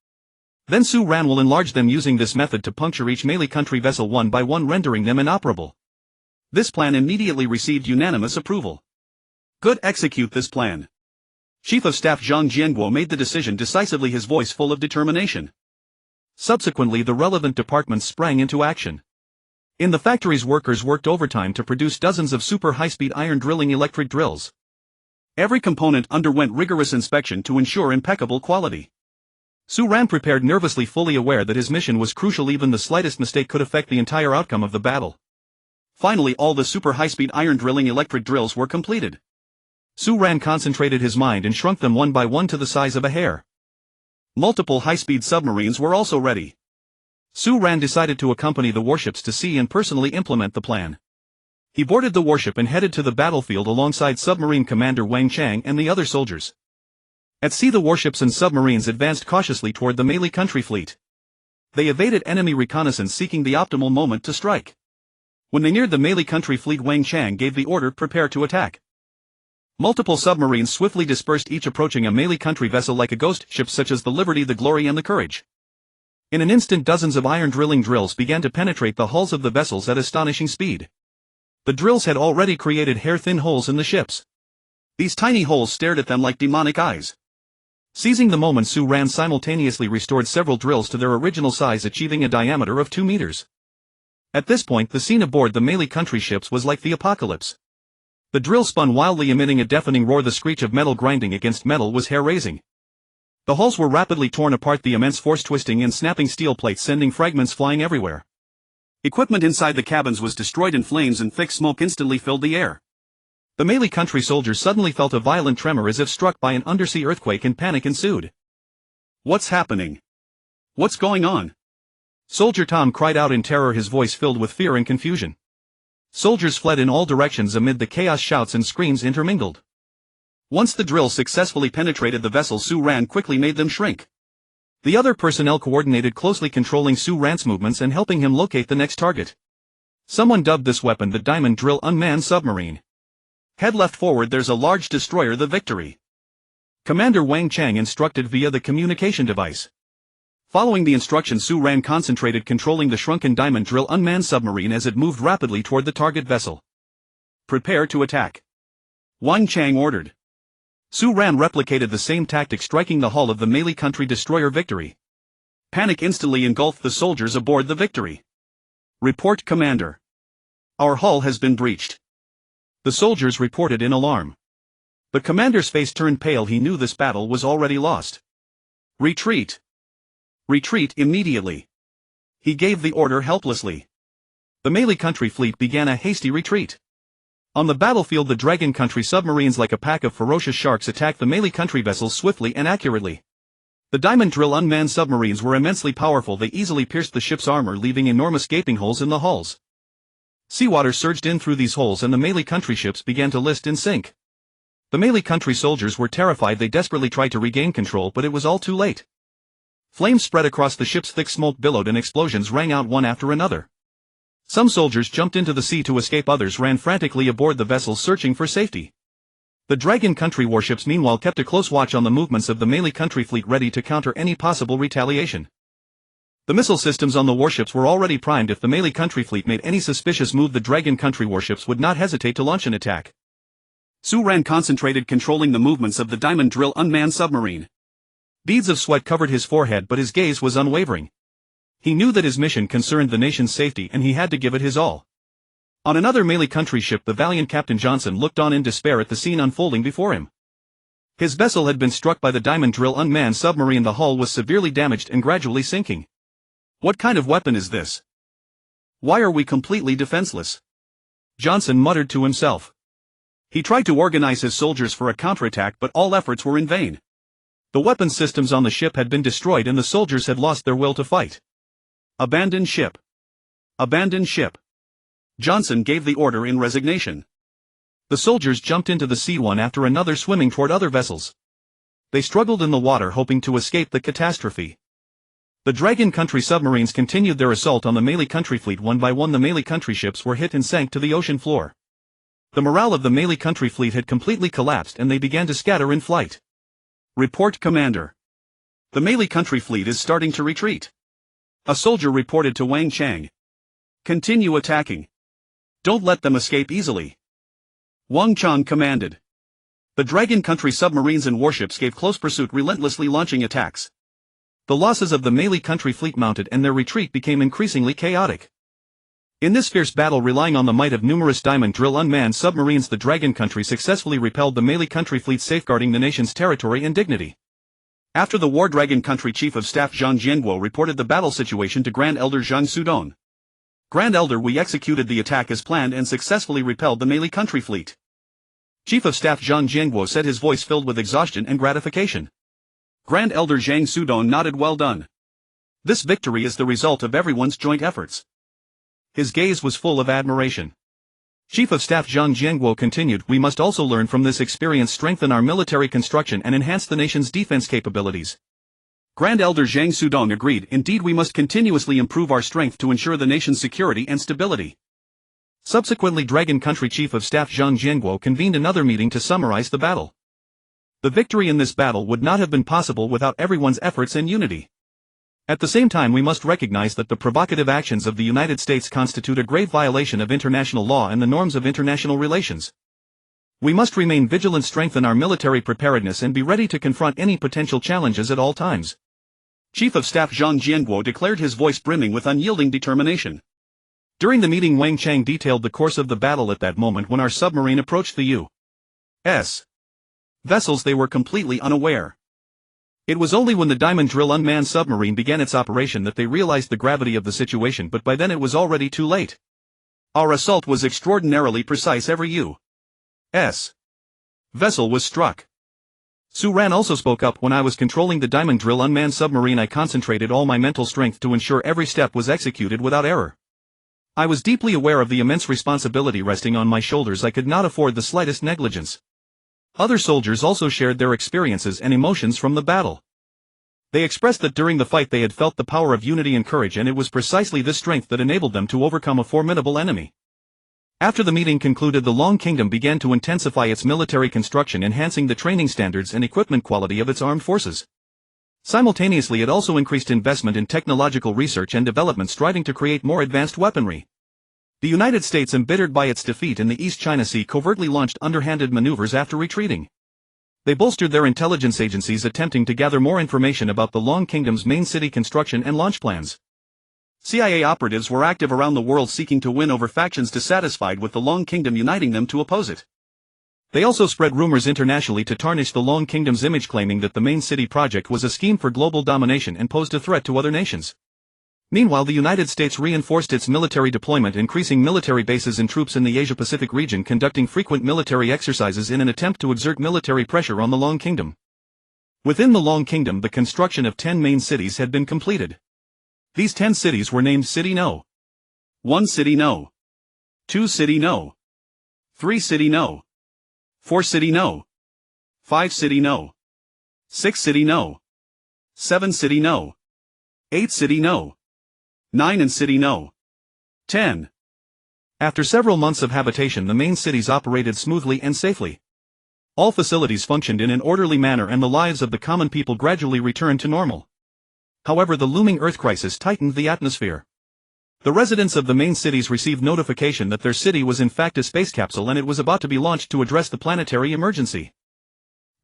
Then Su Ran will enlarge them using this method to puncture each Melee Country vessel one by one, rendering them inoperable. This plan immediately received unanimous approval. Good, execute this plan. Chief of Staff Zhang Jianguo made the decision decisively, his voice full of determination. Subsequently, the relevant departments sprang into action. In the factories, workers worked overtime to produce dozens of super high-speed iron drilling electric drills. Every component underwent rigorous inspection to ensure impeccable quality. Su Ran prepared nervously, fully aware that his mission was crucial. Even the slightest mistake could affect the entire outcome of the battle. Finally, all the super high-speed iron drilling electric drills were completed. Su Ran concentrated his mind and shrunk them one by one to the size of a hair. Multiple high-speed submarines were also ready. Su Ran decided to accompany the warships to sea and personally implement the plan. He boarded the warship and headed to the battlefield alongside submarine commander Wang Chang and the other soldiers. At sea, the warships and submarines advanced cautiously toward the Melee Country fleet. They evaded enemy reconnaissance, seeking the optimal moment to strike. When they neared the Melee Country fleet, Wang Chang gave the order, prepare to attack. Multiple submarines swiftly dispersed, each approaching a Melee Country vessel like a ghost, ships such as the Liberty, the Glory, and the Courage. In an instant, dozens of iron drilling drills began to penetrate the hulls of the vessels at astonishing speed. The drills had already created hair-thin holes in the ships. These tiny holes stared at them like demonic eyes. Seizing the moment, Su Ran simultaneously restored several drills to their original size, achieving a diameter of 2 meters. At this point, the scene aboard the Melee country ships was like the apocalypse. The drill spun wildly, emitting a deafening roar. The screech of metal grinding against metal was hair-raising. The hulls were rapidly torn apart, the immense force twisting and snapping steel plates, sending fragments flying everywhere. Equipment inside the cabins was destroyed in flames, and thick smoke instantly filled the air. The Melee country soldiers suddenly felt a violent tremor as if struck by an undersea earthquake, and panic ensued. What's happening? What's going on? Soldier Tom cried out in terror, his voice filled with fear and confusion. Soldiers fled in all directions amid the chaos. Shouts and screams intermingled. Once the drill successfully penetrated the vessel, Su Ran quickly made them shrink. The other personnel coordinated closely, controlling Su Ran's movements and helping him locate the next target. Someone dubbed this weapon the Diamond Drill Unmanned Submarine. Head left forward, there's a large destroyer, the Victory. Commander Wang Chang instructed via the communication device. Following the instructions, Su Ran concentrated, controlling the shrunken Diamond Drill Unmanned Submarine as it moved rapidly toward the target vessel. Prepare to attack, Wang Chang ordered. Su Ran replicated the same tactic, striking the hull of the Melee country destroyer Victory. Panic instantly engulfed the soldiers aboard the Victory. Report, Commander. Our hull has been breached. The soldiers reported in alarm. The commander's face turned pale. He knew this battle was already lost. Retreat. Retreat immediately. He gave the order helplessly. The Melee country fleet began a hasty retreat. On the battlefield, the Dragon country submarines, like a pack of ferocious sharks, attacked the Melee country vessels swiftly and accurately. The Diamond Drill Unmanned Submarines were immensely powerful. They easily pierced the ship's armor, leaving enormous gaping holes in the hulls. Seawater surged in through these holes, and the Melee country ships began to list and sink. The Melee country soldiers were terrified. They desperately tried to regain control, but it was all too late. Flames spread across the ships, thick smoke billowed, and explosions rang out one after another. Some soldiers jumped into the sea to escape, others ran frantically aboard the vessels, searching for safety. The Dragon country warships meanwhile kept a close watch on the movements of the Melee country fleet, ready to counter any possible retaliation. The missile systems on the warships were already primed. If the Melee country fleet made any suspicious move, the Dragon country warships would not hesitate to launch an attack. Su Ran concentrated, controlling the movements of the Diamond Drill Unmanned Submarine. Beads of sweat covered his forehead, but his gaze was unwavering. He knew that his mission concerned the nation's safety, and he had to give it his all. On another Melee country ship, the valiant Captain Johnson looked on in despair at the scene unfolding before him. His vessel had been struck by the Diamond Drill Unmanned Submarine. The hull was severely damaged and gradually sinking. What kind of weapon is this? Why are we completely defenseless? Johnson muttered to himself. He tried to organize his soldiers for a counterattack, but all efforts were in vain. The weapon systems on the ship had been destroyed, and the soldiers had lost their will to fight. Abandon ship. Abandon ship. Johnson gave the order in resignation. The soldiers jumped into the sea, one after another, swimming toward other vessels. They struggled in the water, hoping to escape the catastrophe. The Dragon country submarines continued their assault on the Melee country fleet. One by one, the Melee country ships were hit and sank to the ocean floor. The morale of the Melee country fleet had completely collapsed, and they began to scatter in flight. Report, Commander. The Melee country fleet is starting to retreat. A soldier reported to Wang Chang. Continue attacking. Don't let them escape easily. Wang Chang commanded. The Dragon country submarines and warships gave close pursuit, relentlessly launching attacks. The losses of the Melee country fleet mounted, and their retreat became increasingly chaotic. In this fierce battle, relying on the might of numerous Diamond Drill Unmanned Submarines, the Dragon country successfully repelled the Melee country fleet, safeguarding the nation's territory and dignity. After the war, Dragon country Chief of Staff Zhang Jianguo reported the battle situation to Grand Elder Zhang Sudong. Grand Elder, we executed the attack as planned and successfully repelled the Melee country fleet. Chief of Staff Zhang Jianguo said, his voice filled with exhaustion and gratification. Grand Elder Zhang Sudong nodded, well done. This victory is the result of everyone's joint efforts. His gaze was full of admiration. Chief of Staff Zhang Jianguo continued, we must also learn from this experience, strengthen our military construction, and enhance the nation's defense capabilities. Grand Elder Zhang Sudong agreed, indeed we must continuously improve our strength to ensure the nation's security and stability. Subsequently, Dragon country Chief of Staff Zhang Jianguo convened another meeting to summarize the battle. The victory in this battle would not have been possible without everyone's efforts and unity. At the same time, we must recognize that the provocative actions of the United States constitute a grave violation of international law and the norms of international relations. We must remain vigilant, strengthen our military preparedness, and be ready to confront any potential challenges at all times. Chief of Staff Zhang Jianguo declared, his voice brimming with unyielding determination. During the meeting, Wang Chang detailed the course of the battle. At that moment when our submarine approached the U.S. vessels, they were completely unaware. It was only when the Diamond Drill unmanned submarine began its operation that they realized the gravity of the situation, but by then it was already too late. Our assault was extraordinarily precise. Every U.S. vessel was struck. Su Ran also spoke up. When I was controlling the Diamond Drill unmanned submarine, I concentrated all my mental strength to ensure every step was executed without error. I was deeply aware of the immense responsibility resting on my shoulders. I could not afford the slightest negligence. Other soldiers also shared their experiences and emotions from the battle. They expressed that during the fight they had felt the power of unity and courage, and it was precisely this strength that enabled them to overcome a formidable enemy. After the meeting concluded, the Long Kingdom began to intensify its military construction, enhancing the training standards and equipment quality of its armed forces. Simultaneously, it also increased investment in technological research and development, striving to create more advanced weaponry. The United States, embittered by its defeat in the East China Sea, covertly launched underhanded maneuvers after retreating. They bolstered their intelligence agencies, attempting to gather more information about the Long Kingdom's main city construction and launch plans. CIA operatives were active around the world, seeking to win over factions dissatisfied with the Long Kingdom, uniting them to oppose it. They also spread rumors internationally to tarnish the Long Kingdom's image, claiming that the main city project was a scheme for global domination and posed a threat to other nations. Meanwhile, the United States reinforced its military deployment, increasing military bases and troops in the Asia-Pacific region, conducting frequent military exercises in an attempt to exert military pressure on the Long Kingdom. Within the Long Kingdom, the construction of 10 main cities had been completed. These 10 cities were named City No. 1 City No. 2 City No. 3 City No. 4 City No. 5 City No. 6 City No. 7 City No. 8 City No. 9 and City No. 10. After several months of habitation, the main cities operated smoothly and safely. All facilities functioned in an orderly manner, and the lives of the common people gradually returned to normal. However, the looming Earth crisis tightened the atmosphere. The residents of the main cities received notification that their city was in fact a space capsule, and it was about to be launched to address the planetary emergency.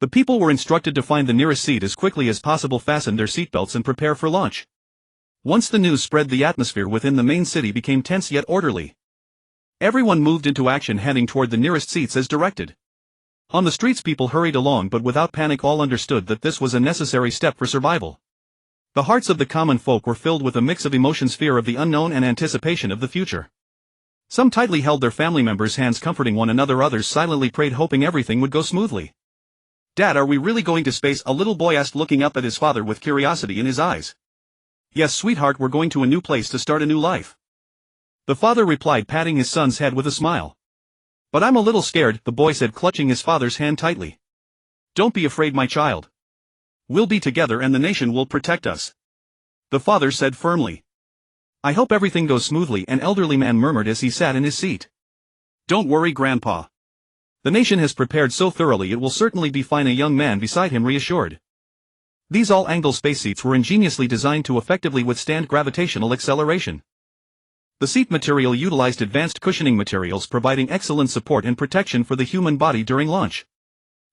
The people were instructed to find the nearest seat as quickly as possible, fasten their seatbelts, and prepare for launch. Once the news spread, the atmosphere within the main city became tense yet orderly. Everyone moved into action, heading toward the nearest seats as directed. On the streets, people hurried along, but without panic. All understood that this was a necessary step for survival. The hearts of the common folk were filled with a mix of emotions: fear of the unknown and anticipation of the future. Some tightly held their family members' hands, comforting one another. Others silently prayed, hoping everything would go smoothly. "Dad, are we really going to space?" a little boy asked, looking up at his father with curiosity in his eyes. "Yes, sweetheart, we're going to a new place to start a new life," the father replied, patting his son's head with a smile. "But I'm a little scared," the boy said, clutching his father's hand tightly. "Don't be afraid, my child. We'll be together and the nation will protect us," the father said firmly. "I hope everything goes smoothly," an elderly man murmured as he sat in his seat. "Don't worry, Grandpa. The nation has prepared so thoroughly, it will certainly be fine," a young man beside him reassured. These all-angle space seats were ingeniously designed to effectively withstand gravitational acceleration. The seat material utilized advanced cushioning materials, providing excellent support and protection for the human body during launch.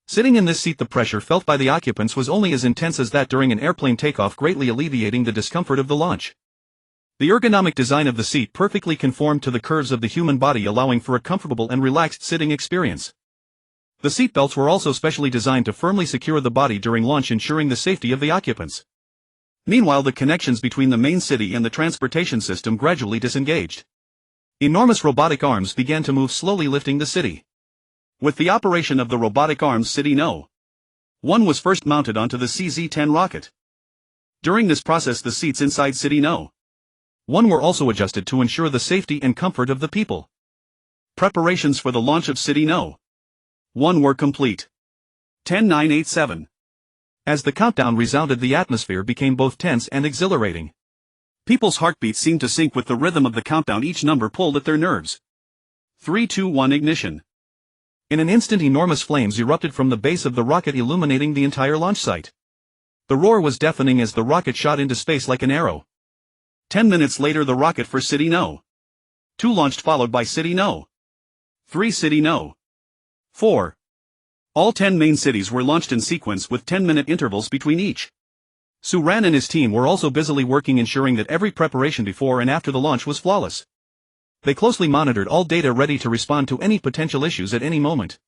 Sitting in this seat, the pressure felt by the occupants was only as intense as that during an airplane takeoff, greatly alleviating the discomfort of the launch. The ergonomic design of the seat perfectly conformed to the curves of the human body, allowing for a comfortable and relaxed sitting experience. The seat belts were also specially designed to firmly secure the body during launch, ensuring the safety of the occupants. Meanwhile, the connections between the main city and the transportation system gradually disengaged. Enormous robotic arms began to move slowly, lifting the city. With the operation of the robotic arms, City No. 1 was first mounted onto the CZ-10 rocket. During this process, the seats inside City No. 1 were also adjusted to ensure the safety and comfort of the people. Preparations for the launch of City No. 1 were complete. 10-9-8-7. As the countdown resounded, the atmosphere became both tense and exhilarating. People's heartbeats seemed to sync with the rhythm of the countdown, each number pulled at their nerves. 3-2-1 ignition. In an instant, enormous flames erupted from the base of the rocket, illuminating the entire launch site. The roar was deafening as the rocket shot into space like an arrow. 10 minutes later the rocket for City No. 2 launched followed by City No. 3 City No. 4. All 10 main cities were launched in sequence with 10-minute intervals between each. Su Ran and his team were also busily working ensuring that every preparation before and after the launch was flawless. They closely monitored all data ready to respond to any potential issues at any moment.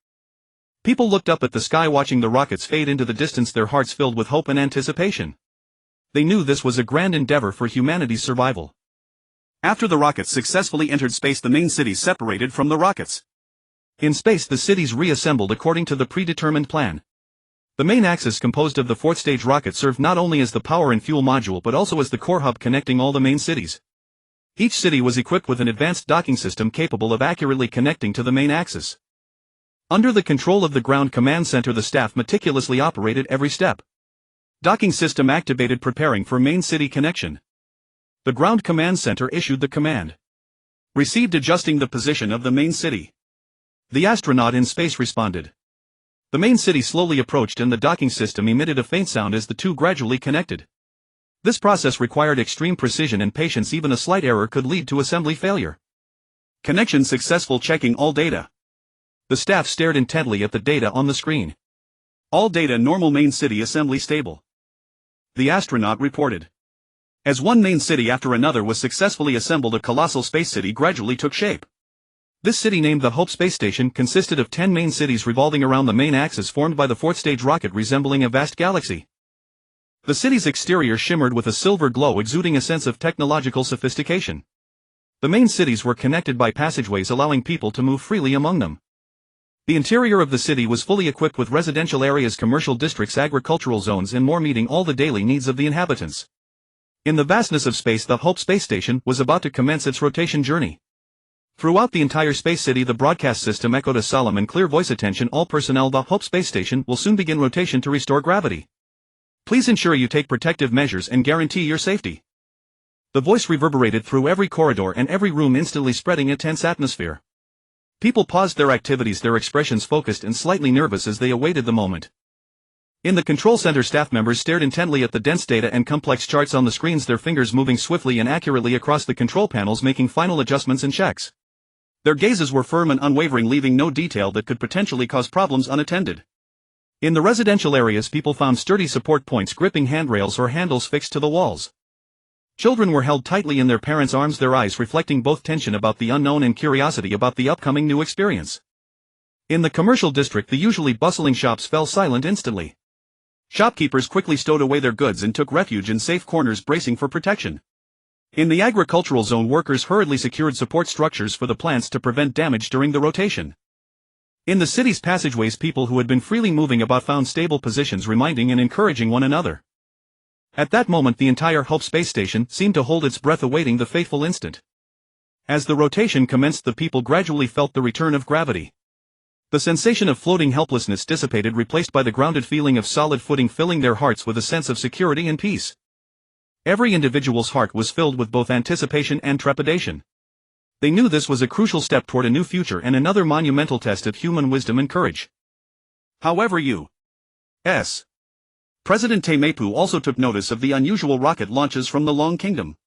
People looked up at the sky watching the rockets fade into the distance, their hearts filled with hope and anticipation. They knew this was a grand endeavor for humanity's survival. After the rockets successfully entered space, the main cities separated from the rockets. In space, the cities reassembled according to the predetermined plan. The main axis, composed of the fourth stage rocket, served not only as the power and fuel module but also as the core hub connecting all the main cities. Each city was equipped with an advanced docking system capable of accurately connecting to the main axis. Under the control of the ground command center, the staff meticulously operated every step. Docking system activated, preparing for main city connection. The ground command center issued the command. Received, adjusting the position of the main city. The astronaut in space responded. The main city slowly approached and the docking system emitted a faint sound as the two gradually connected. This process required extreme precision and patience. Even a slight error could lead to assembly failure. Connection successful, checking all data. The staff stared intently at the data on the screen. All data normal, main city assembly stable. The astronaut reported. As one main city after another was successfully assembled, a colossal space city gradually took shape. This city, named the Hope Space Station, consisted of 10 main cities revolving around the main axis formed by the fourth stage rocket, resembling a vast galaxy. The city's exterior shimmered with a silver glow, exuding a sense of technological sophistication. The main cities were connected by passageways allowing people to move freely among them. The interior of the city was fully equipped with residential areas, commercial districts, agricultural zones and more, meeting all the daily needs of the inhabitants. In the vastness of space, the Hope Space Station was about to commence its rotation journey. Throughout the entire space city, the broadcast system echoed a solemn and clear voice: "Attention all personnel, the Hope Space Station will soon begin rotation to restore gravity. Please ensure you take protective measures and guarantee your safety." The voice reverberated through every corridor and every room, instantly spreading a tense atmosphere. People paused their activities, their expressions focused and slightly nervous as they awaited the moment. In the control center, staff members stared intently at the dense data and complex charts on the screens, their fingers moving swiftly and accurately across the control panels, making final adjustments and checks. Their gazes were firm and unwavering, leaving no detail that could potentially cause problems unattended. In the residential areas, people found sturdy support points, gripping handrails or handles fixed to the walls. Children were held tightly in their parents' arms, their eyes reflecting both tension about the unknown and curiosity about the upcoming new experience. In the commercial district, the usually bustling shops fell silent instantly. Shopkeepers quickly stowed away their goods and took refuge in safe corners, bracing for protection. In the agricultural zone, workers hurriedly secured support structures for the plants to prevent damage during the rotation. In the city's passageways, people who had been freely moving about found stable positions, reminding and encouraging one another. At that moment, the entire Hope Space Station seemed to hold its breath, awaiting the fateful instant. As the rotation commenced, the people gradually felt the return of gravity. The sensation of floating helplessness dissipated, replaced by the grounded feeling of solid footing, filling their hearts with a sense of security and peace. Every individual's heart was filled with both anticipation and trepidation. They knew this was a crucial step toward a new future and another monumental test of human wisdom and courage. However, U.S. President Taimepu also took notice of the unusual rocket launches from the Long Kingdom.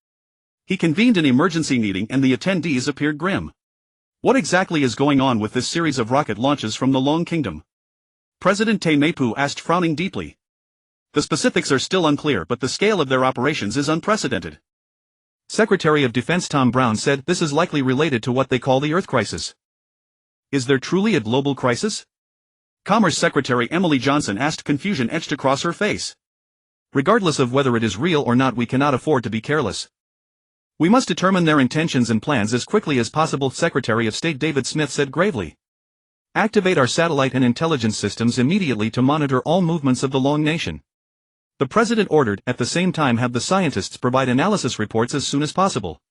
He convened an emergency meeting and the attendees appeared grim. What exactly is going on with this series of rocket launches from the Long Kingdom? President Taimepu asked, frowning deeply. The specifics are still unclear, but the scale of their operations is unprecedented. Secretary of Defense Tom Brown said this is likely related to what they call the Earth crisis. Is there truly a global crisis? Commerce Secretary Emily Johnson asked, confusion etched across her face. Regardless of whether it is real or not, we cannot afford to be careless. We must determine their intentions and plans as quickly as possible, Secretary of State David Smith said gravely. Activate our satellite and intelligence systems immediately to monitor all movements of the Long Nation. The President ordered, at the same time, have the scientists provide analysis reports as soon as possible.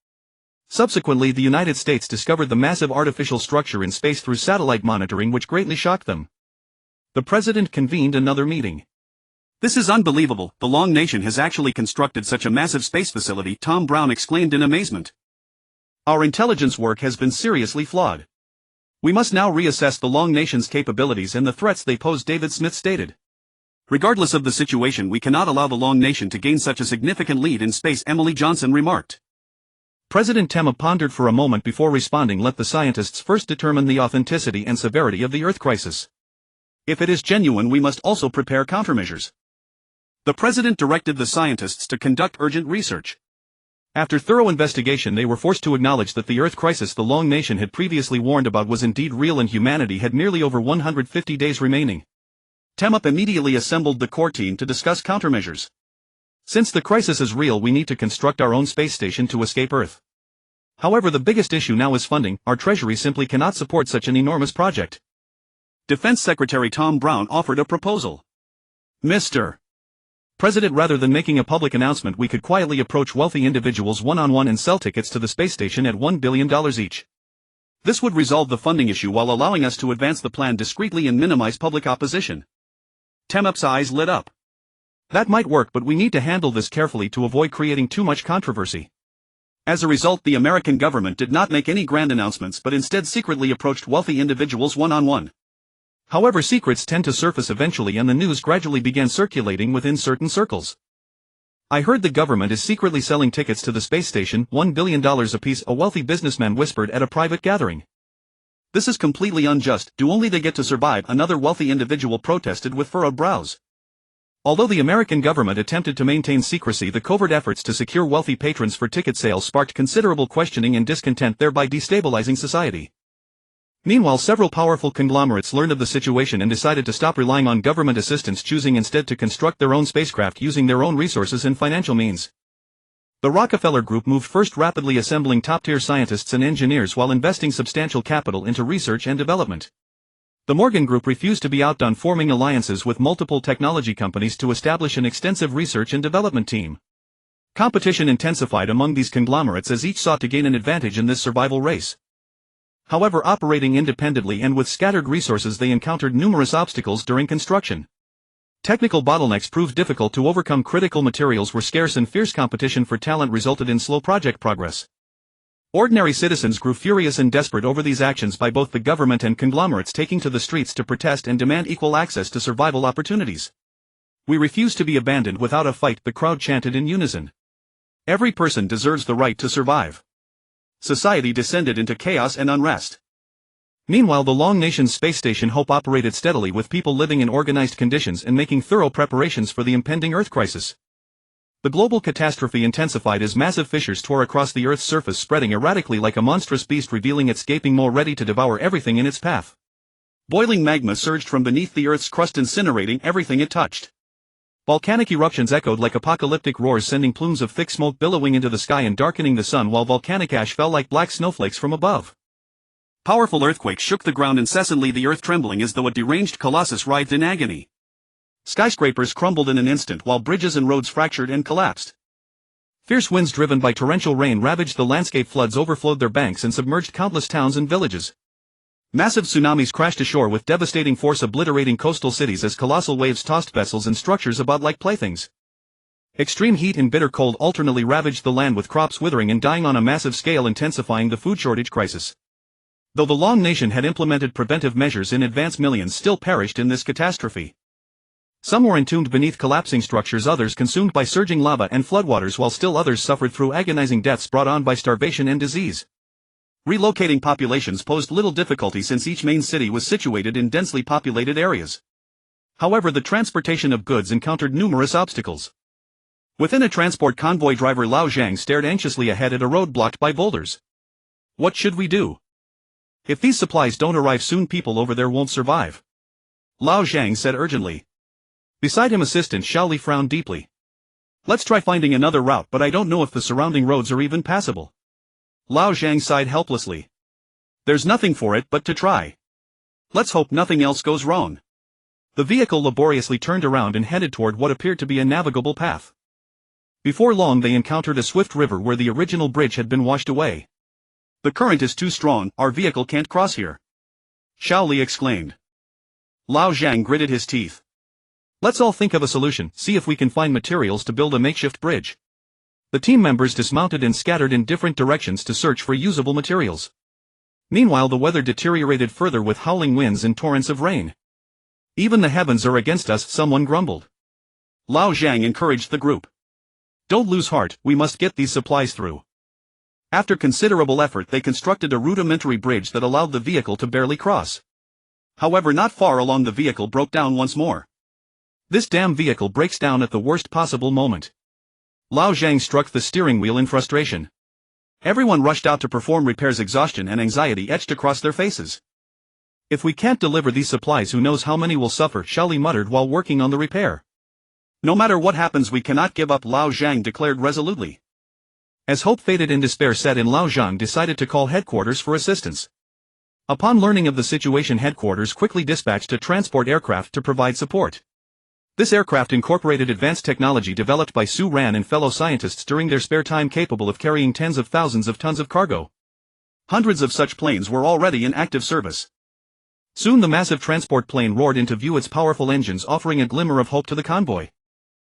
Subsequently, the United States discovered the massive artificial structure in space through satellite monitoring, which greatly shocked them. The President convened another meeting. This is unbelievable, the Long Nation has actually constructed such a massive space facility, Tom Brown exclaimed in amazement. Our intelligence work has been seriously flawed. We must now reassess the Long Nation's capabilities and the threats they pose, David Smith stated. Regardless of the situation, we cannot allow the Long Nation to gain such a significant lead in space, Emily Johnson remarked. President Tema pondered for a moment before responding. Let the scientists first determine the authenticity and severity of the Earth crisis. If it is genuine, we must also prepare countermeasures. The president directed the scientists to conduct urgent research. After thorough investigation, they were forced to acknowledge that the Earth crisis the Long Nation had previously warned about was indeed real and humanity had merely over 150 days remaining. Temup immediately assembled the core team to discuss countermeasures. Since the crisis is real, we need to construct our own space station to escape Earth. However, the biggest issue now is funding. Our treasury simply cannot support such an enormous project. Defense Secretary Tom Brown offered a proposal. Mr. President, rather than making a public announcement, we could quietly approach wealthy individuals one-on-one and sell tickets to the space station at $1 billion each. This would resolve the funding issue while allowing us to advance the plan discreetly and minimize public opposition. Temup's eyes lit up. That might work, but we need to handle this carefully to avoid creating too much controversy. As a result, the American government did not make any grand announcements but instead secretly approached wealthy individuals one-on-one. However, secrets tend to surface eventually, and the news gradually began circulating within certain circles. I heard the government is secretly selling tickets to the space station, $1 billion apiece, a wealthy businessman whispered at a private gathering. This is completely unjust. Do only they get to survive? Another wealthy individual protested with furrowed brows. Although the American government attempted to maintain secrecy, the covert efforts to secure wealthy patrons for ticket sales sparked considerable questioning and discontent, thereby destabilizing society. Meanwhile, several powerful conglomerates learned of the situation and decided to stop relying on government assistance, choosing instead to construct their own spacecraft using their own resources and financial means. The Rockefeller Group moved first, rapidly assembling top-tier scientists and engineers while investing substantial capital into research and development. The Morgan Group refused to be outdone, forming alliances with multiple technology companies to establish an extensive research and development team. Competition intensified among these conglomerates as each sought to gain an advantage in this survival race. However, operating independently and with scattered resources, they encountered numerous obstacles during construction. Technical bottlenecks proved difficult to overcome, critical materials were scarce, and fierce competition for talent resulted in slow project progress. Ordinary citizens grew furious and desperate over these actions by both the government and conglomerates, taking to the streets to protest and demand equal access to survival opportunities. "We refuse to be abandoned without a fight," the crowd chanted in unison. "Every person deserves the right to survive." Society descended into chaos and unrest. Meanwhile, the Long Nation's space station Hope operated steadily, with people living in organized conditions and making thorough preparations for the impending Earth crisis. The global catastrophe intensified as massive fissures tore across the Earth's surface, spreading erratically like a monstrous beast, revealing its gaping maw ready to devour everything in its path. Boiling magma surged from beneath the Earth's crust, incinerating everything it touched. Volcanic eruptions echoed like apocalyptic roars, sending plumes of thick smoke billowing into the sky and darkening the sun, while volcanic ash fell like black snowflakes from above. Powerful earthquakes shook the ground incessantly, the earth trembling as though a deranged colossus writhed in agony. Skyscrapers crumbled in an instant, while bridges and roads fractured and collapsed. Fierce winds driven by torrential rain ravaged the landscape, floods overflowed their banks and submerged countless towns and villages. Massive tsunamis crashed ashore with devastating force, obliterating coastal cities as colossal waves tossed vessels and structures about like playthings. Extreme heat and bitter cold alternately ravaged the land, with crops withering and dying on a massive scale, intensifying the food shortage crisis. Though the Long Nation had implemented preventive measures in advance, millions still perished in this catastrophe. Some were entombed beneath collapsing structures, others consumed by surging lava and floodwaters, while still others suffered through agonizing deaths brought on by starvation and disease. Relocating populations posed little difficulty, since each main city was situated in densely populated areas. However, the transportation of goods encountered numerous obstacles. Within a transport convoy, driver Lao Zhang stared anxiously ahead at a road blocked by boulders. "What should we do? If these supplies don't arrive soon, people over there won't survive," Lao Zhang said urgently. Beside him, assistant Xiaoli frowned deeply. "Let's try finding another route, but I don't know if the surrounding roads are even passable." Lao Zhang sighed helplessly. "There's nothing for it but to try. Let's hope nothing else goes wrong." The vehicle laboriously turned around and headed toward what appeared to be a navigable path. Before long, they encountered a swift river where the original bridge had been washed away. "The current is too strong, our vehicle can't cross here," Xiaoli exclaimed. Lao Zhang gritted his teeth. "Let's all think of a solution, see if we can find materials to build a makeshift bridge." The team members dismounted and scattered in different directions to search for usable materials. Meanwhile, the weather deteriorated further, with howling winds and torrents of rain. Even the heavens are against us, someone grumbled. Lao Zhang encouraged the group. Don't lose heart, we must get these supplies through. After considerable effort they constructed a rudimentary bridge that allowed the vehicle to barely cross. However, not far along the vehicle broke down once more. This damn vehicle breaks down at the worst possible moment. Lao Zhang struck the steering wheel in frustration. Everyone rushed out to perform repairs. Exhaustion and anxiety etched across their faces. If we can't deliver these supplies, who knows how many will suffer, Shali muttered while working on the repair. No matter what happens, we cannot give up, Lao Zhang declared resolutely. As hope faded and despair set in, Lao Zhang decided to call headquarters for assistance. Upon learning of the situation, headquarters quickly dispatched a transport aircraft to provide support. This aircraft incorporated advanced technology developed by Su Ran and fellow scientists during their spare time, capable of carrying tens of thousands of tons of cargo. Hundreds of such planes were already in active service. Soon the massive transport plane roared into view, its powerful engines offering a glimmer of hope to the convoy.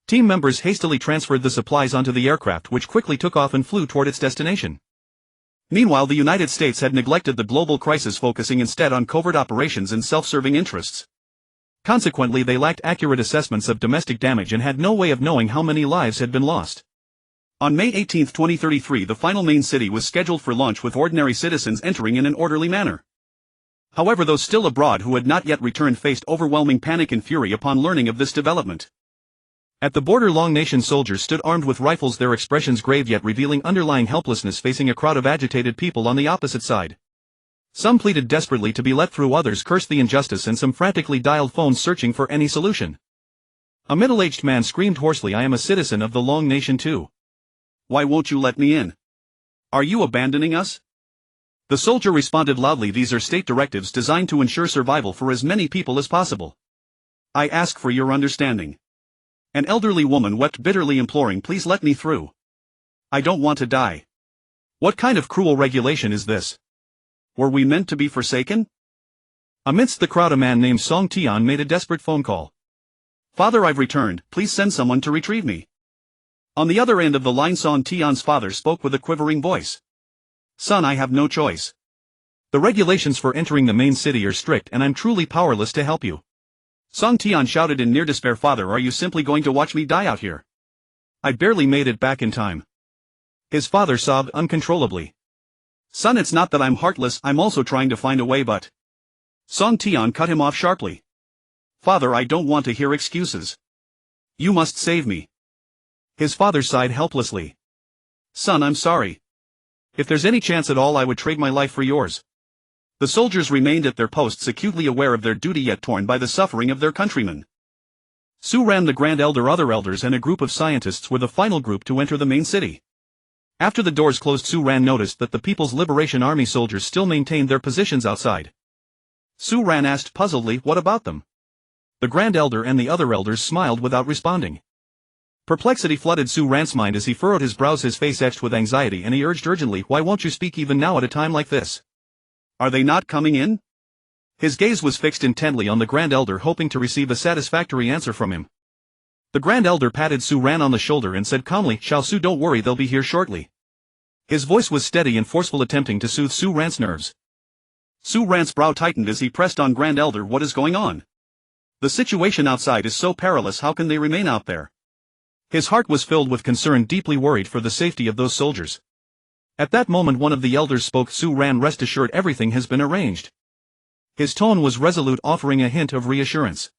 Team members hastily transferred the supplies onto the aircraft, which quickly took off and flew toward its destination. Meanwhile, the United States had neglected the global crisis, focusing instead on covert operations and self-serving interests. Consequently, they lacked accurate assessments of domestic damage and had no way of knowing how many lives had been lost. On May 18, 2033, the final main city was scheduled for launch, with ordinary citizens entering in an orderly manner. However, those still abroad who had not yet returned faced overwhelming panic and fury upon learning of this development. At the border, Long Nation soldiers stood armed with rifles, their expressions grave yet revealing underlying helplessness, facing a crowd of agitated people on the opposite side. Some pleaded desperately to be let through, others cursed the injustice, and some frantically dialed phones searching for any solution. A middle-aged man screamed hoarsely, "I am a citizen of the Long Nation too. Why won't you let me in? Are you abandoning us?" The soldier responded loudly, "These are state directives designed to ensure survival for as many people as possible. I ask for your understanding." An elderly woman wept bitterly, imploring, "Please let me through. I don't want to die." What kind of cruel regulation is this? Were we meant to be forsaken? Amidst the crowd, a man named Song Tian made a desperate phone call. "Father, I've returned, please send someone to retrieve me." On the other end of the line, Song Tian's father spoke with a quivering voice. "Son, I have no choice. The regulations for entering the main city are strict, and I'm truly powerless to help you." Song Tian shouted in near despair, "Father, are you simply going to watch me die out here? I barely made it back in time." His father sobbed uncontrollably. "Son, it's not that I'm heartless, I'm also trying to find a way, but..." Song Tian cut him off sharply. "Father, I don't want to hear excuses. You must save me." His father sighed helplessly. "Son, I'm sorry. If there's any chance at all, I would trade my life for yours." The soldiers remained at their posts, acutely aware of their duty yet torn by the suffering of their countrymen. Su Ran, the Grand Elder, other elders, and a group of scientists were the final group to enter the main city. After the doors closed, Su Ran noticed that the People's Liberation Army soldiers still maintained their positions outside. Su Ran asked puzzledly, "What about them?" The Grand Elder and the other elders smiled without responding. Perplexity flooded Su Ran's mind as he furrowed his brows, his face etched with anxiety, and he urged urgently, "Why won't you speak even now at a time like this? Are they not coming in?" His gaze was fixed intently on the Grand Elder, hoping to receive a satisfactory answer from him. The Grand Elder patted Su Ran on the shoulder and said calmly, "Shao Su, don't worry, they'll be here shortly." His voice was steady and forceful, attempting to soothe Su Ran's nerves. Su Ran's brow tightened as he pressed on, "Grand Elder, what is going on? The situation outside is so perilous, how can they remain out there?" His heart was filled with concern, deeply worried for the safety of those soldiers. At that moment one of the elders spoke. "Su Ran, rest assured, everything has been arranged." His tone was resolute, offering a hint of reassurance.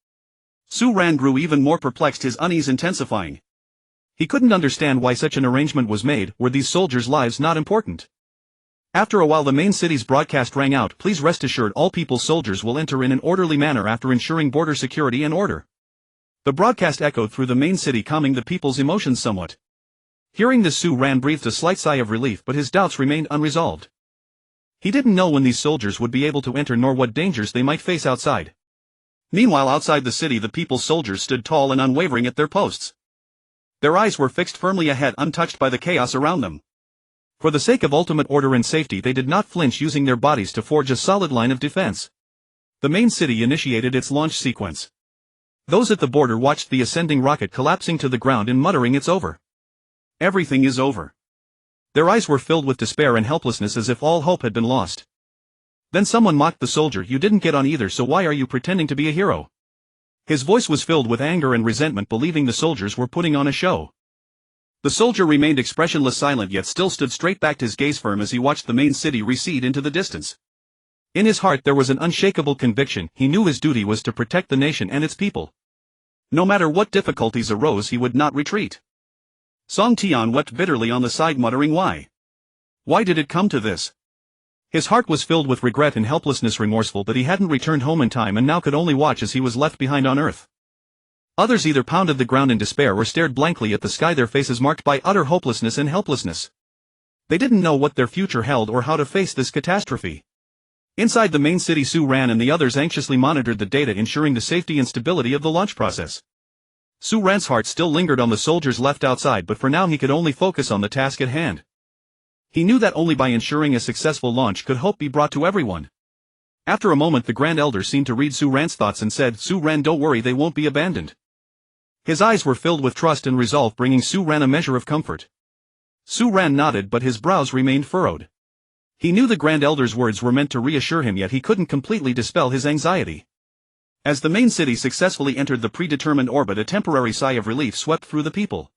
Su Ran grew even more perplexed, his unease intensifying. He couldn't understand why such an arrangement was made. Were these soldiers' lives not important? After a while the main city's broadcast rang out, "Please rest assured, all People's soldiers will enter in an orderly manner after ensuring border security and order." The broadcast echoed through the main city, calming the people's emotions somewhat. Hearing this, Su Ran breathed a slight sigh of relief, but his doubts remained unresolved. He didn't know when these soldiers would be able to enter, nor what dangers they might face outside. Meanwhile, outside the city, the People's soldiers stood tall and unwavering at their posts. Their eyes were fixed firmly ahead, untouched by the chaos around them. For the sake of ultimate order and safety, they did not flinch, using their bodies to forge a solid line of defense. The main city initiated its launch sequence. Those at the border watched the ascending rocket collapsing to the ground and muttering, "It's over. Everything is over." Their eyes were filled with despair and helplessness, as if all hope had been lost. Then someone mocked the soldier, "You didn't get on either, so why are you pretending to be a hero? His voice was filled with anger and resentment, believing the soldiers were putting on a show. The soldier remained expressionless, silent, yet still stood straight back, his gaze firm as he watched the main city recede into the distance. In his heart there was an unshakable conviction. He knew his duty was to protect the nation and its people. No matter what difficulties arose, he would not retreat. Song Tian wept bitterly on the side, muttering, "Why? Why did it come to this?" His heart was filled with regret and helplessness, remorseful that he hadn't returned home in time and now could only watch as he was left behind on Earth. Others either pounded the ground in despair or stared blankly at the sky, their faces marked by utter hopelessness and helplessness. They didn't know what their future held or how to face this catastrophe. Inside the main city, Su Ran and the others anxiously monitored the data, ensuring the safety and stability of the launch process. Su Ran's heart still lingered on the soldiers left outside, but for now he could only focus on the task at hand. He knew that only by ensuring a successful launch could hope be brought to everyone. After a moment, the Grand Elder seemed to read Su Ran's thoughts and said, "Su Ran, don't worry, they won't be abandoned." His eyes were filled with trust and resolve, bringing Su Ran a measure of comfort. Su Ran nodded, but his brows remained furrowed. He knew the Grand Elder's words were meant to reassure him, yet he couldn't completely dispel his anxiety. As the main city successfully entered the predetermined orbit, a temporary sigh of relief swept through the people.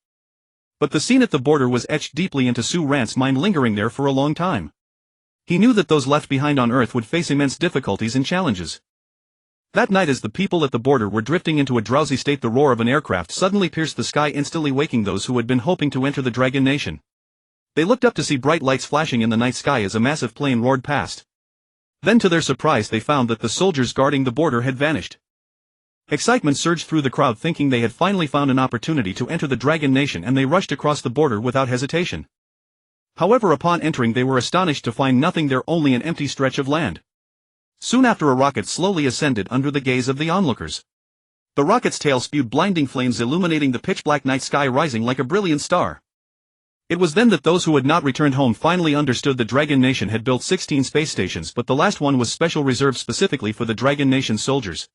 But the scene at the border was etched deeply into Su Ran's mind, lingering there for a long time. He knew that those left behind on Earth would face immense difficulties and challenges. That night, as the people at the border were drifting into a drowsy state, the roar of an aircraft suddenly pierced the sky, instantly waking those who had been hoping to enter the Dragon Nation. They looked up to see bright lights flashing in the night sky as a massive plane roared past. Then, to their surprise, they found that the soldiers guarding the border had vanished. Excitement surged through the crowd, thinking they had finally found an opportunity to enter the Dragon Nation, and they rushed across the border without hesitation. However, upon entering, they were astonished to find nothing there, only an empty stretch of land. Soon after, a rocket slowly ascended under the gaze of the onlookers. The rocket's tail spewed blinding flames, illuminating the pitch-black night sky, rising like a brilliant star. It was then that those who had not returned home finally understood. The Dragon Nation had built 16 space stations, but the last one was special, reserved specifically for the Dragon Nation soldiers.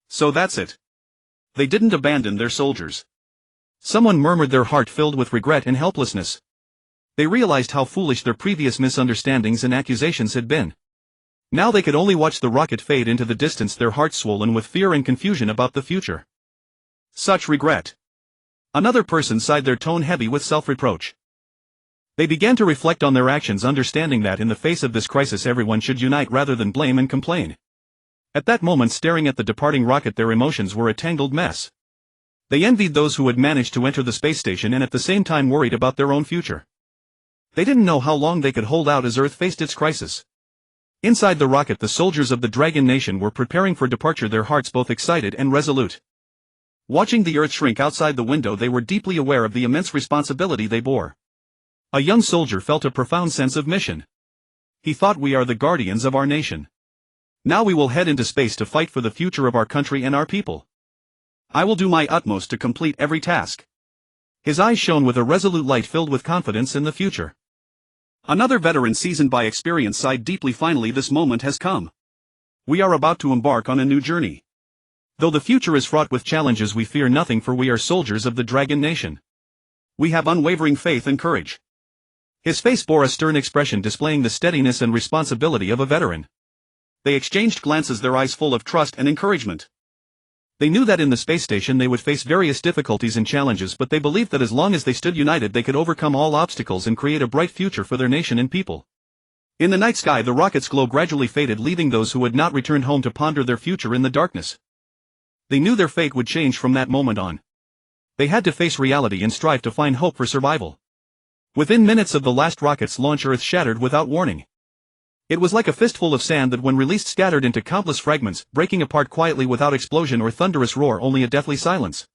So that's it. They didn't abandon their soldiers. Someone murmured, their heart filled with regret and helplessness. They realized how foolish their previous misunderstandings and accusations had been. Now they could only watch the rocket fade into the distance, their hearts swollen with fear and confusion about the future. Such regret. Another person sighed, their tone heavy with self-reproach. They began to reflect on their actions, understanding that in the face of this crisis everyone should unite rather than blame and complain. At that moment, staring at the departing rocket, their emotions were a tangled mess. They envied those who had managed to enter the space station and at the same time worried about their own future. They didn't know how long they could hold out as Earth faced its crisis. Inside the rocket, the soldiers of the Dragon Nation were preparing for departure, their hearts both excited and resolute. Watching the Earth shrink outside the window, they were deeply aware of the immense responsibility they bore. A young soldier felt a profound sense of mission. He thought, "We are the guardians of our nation. Now we will head into space to fight for the future of our country and our people. I will do my utmost to complete every task." His eyes shone with a resolute light, filled with confidence in the future. Another veteran, seasoned by experience, sighed deeply. Finally, this moment has come. We are about to embark on a new journey. Though the future is fraught with challenges, we fear nothing, for we are soldiers of the Dragon Nation. We have unwavering faith and courage. His face bore a stern expression, displaying the steadiness and responsibility of a veteran. They exchanged glances, their eyes full of trust and encouragement. They knew that in the space station they would face various difficulties and challenges, but they believed that as long as they stood united they could overcome all obstacles and create a bright future for their nation and people. In the night sky, the rocket's glow gradually faded, leaving those who had not returned home to ponder their future in the darkness. They knew their fate would change from that moment on. They had to face reality and strive to find hope for survival. Within minutes of the last rocket's launch, Earth shattered without warning. It was like a fistful of sand that, when released, scattered into countless fragments, breaking apart quietly without explosion or thunderous roar, only a deathly silence.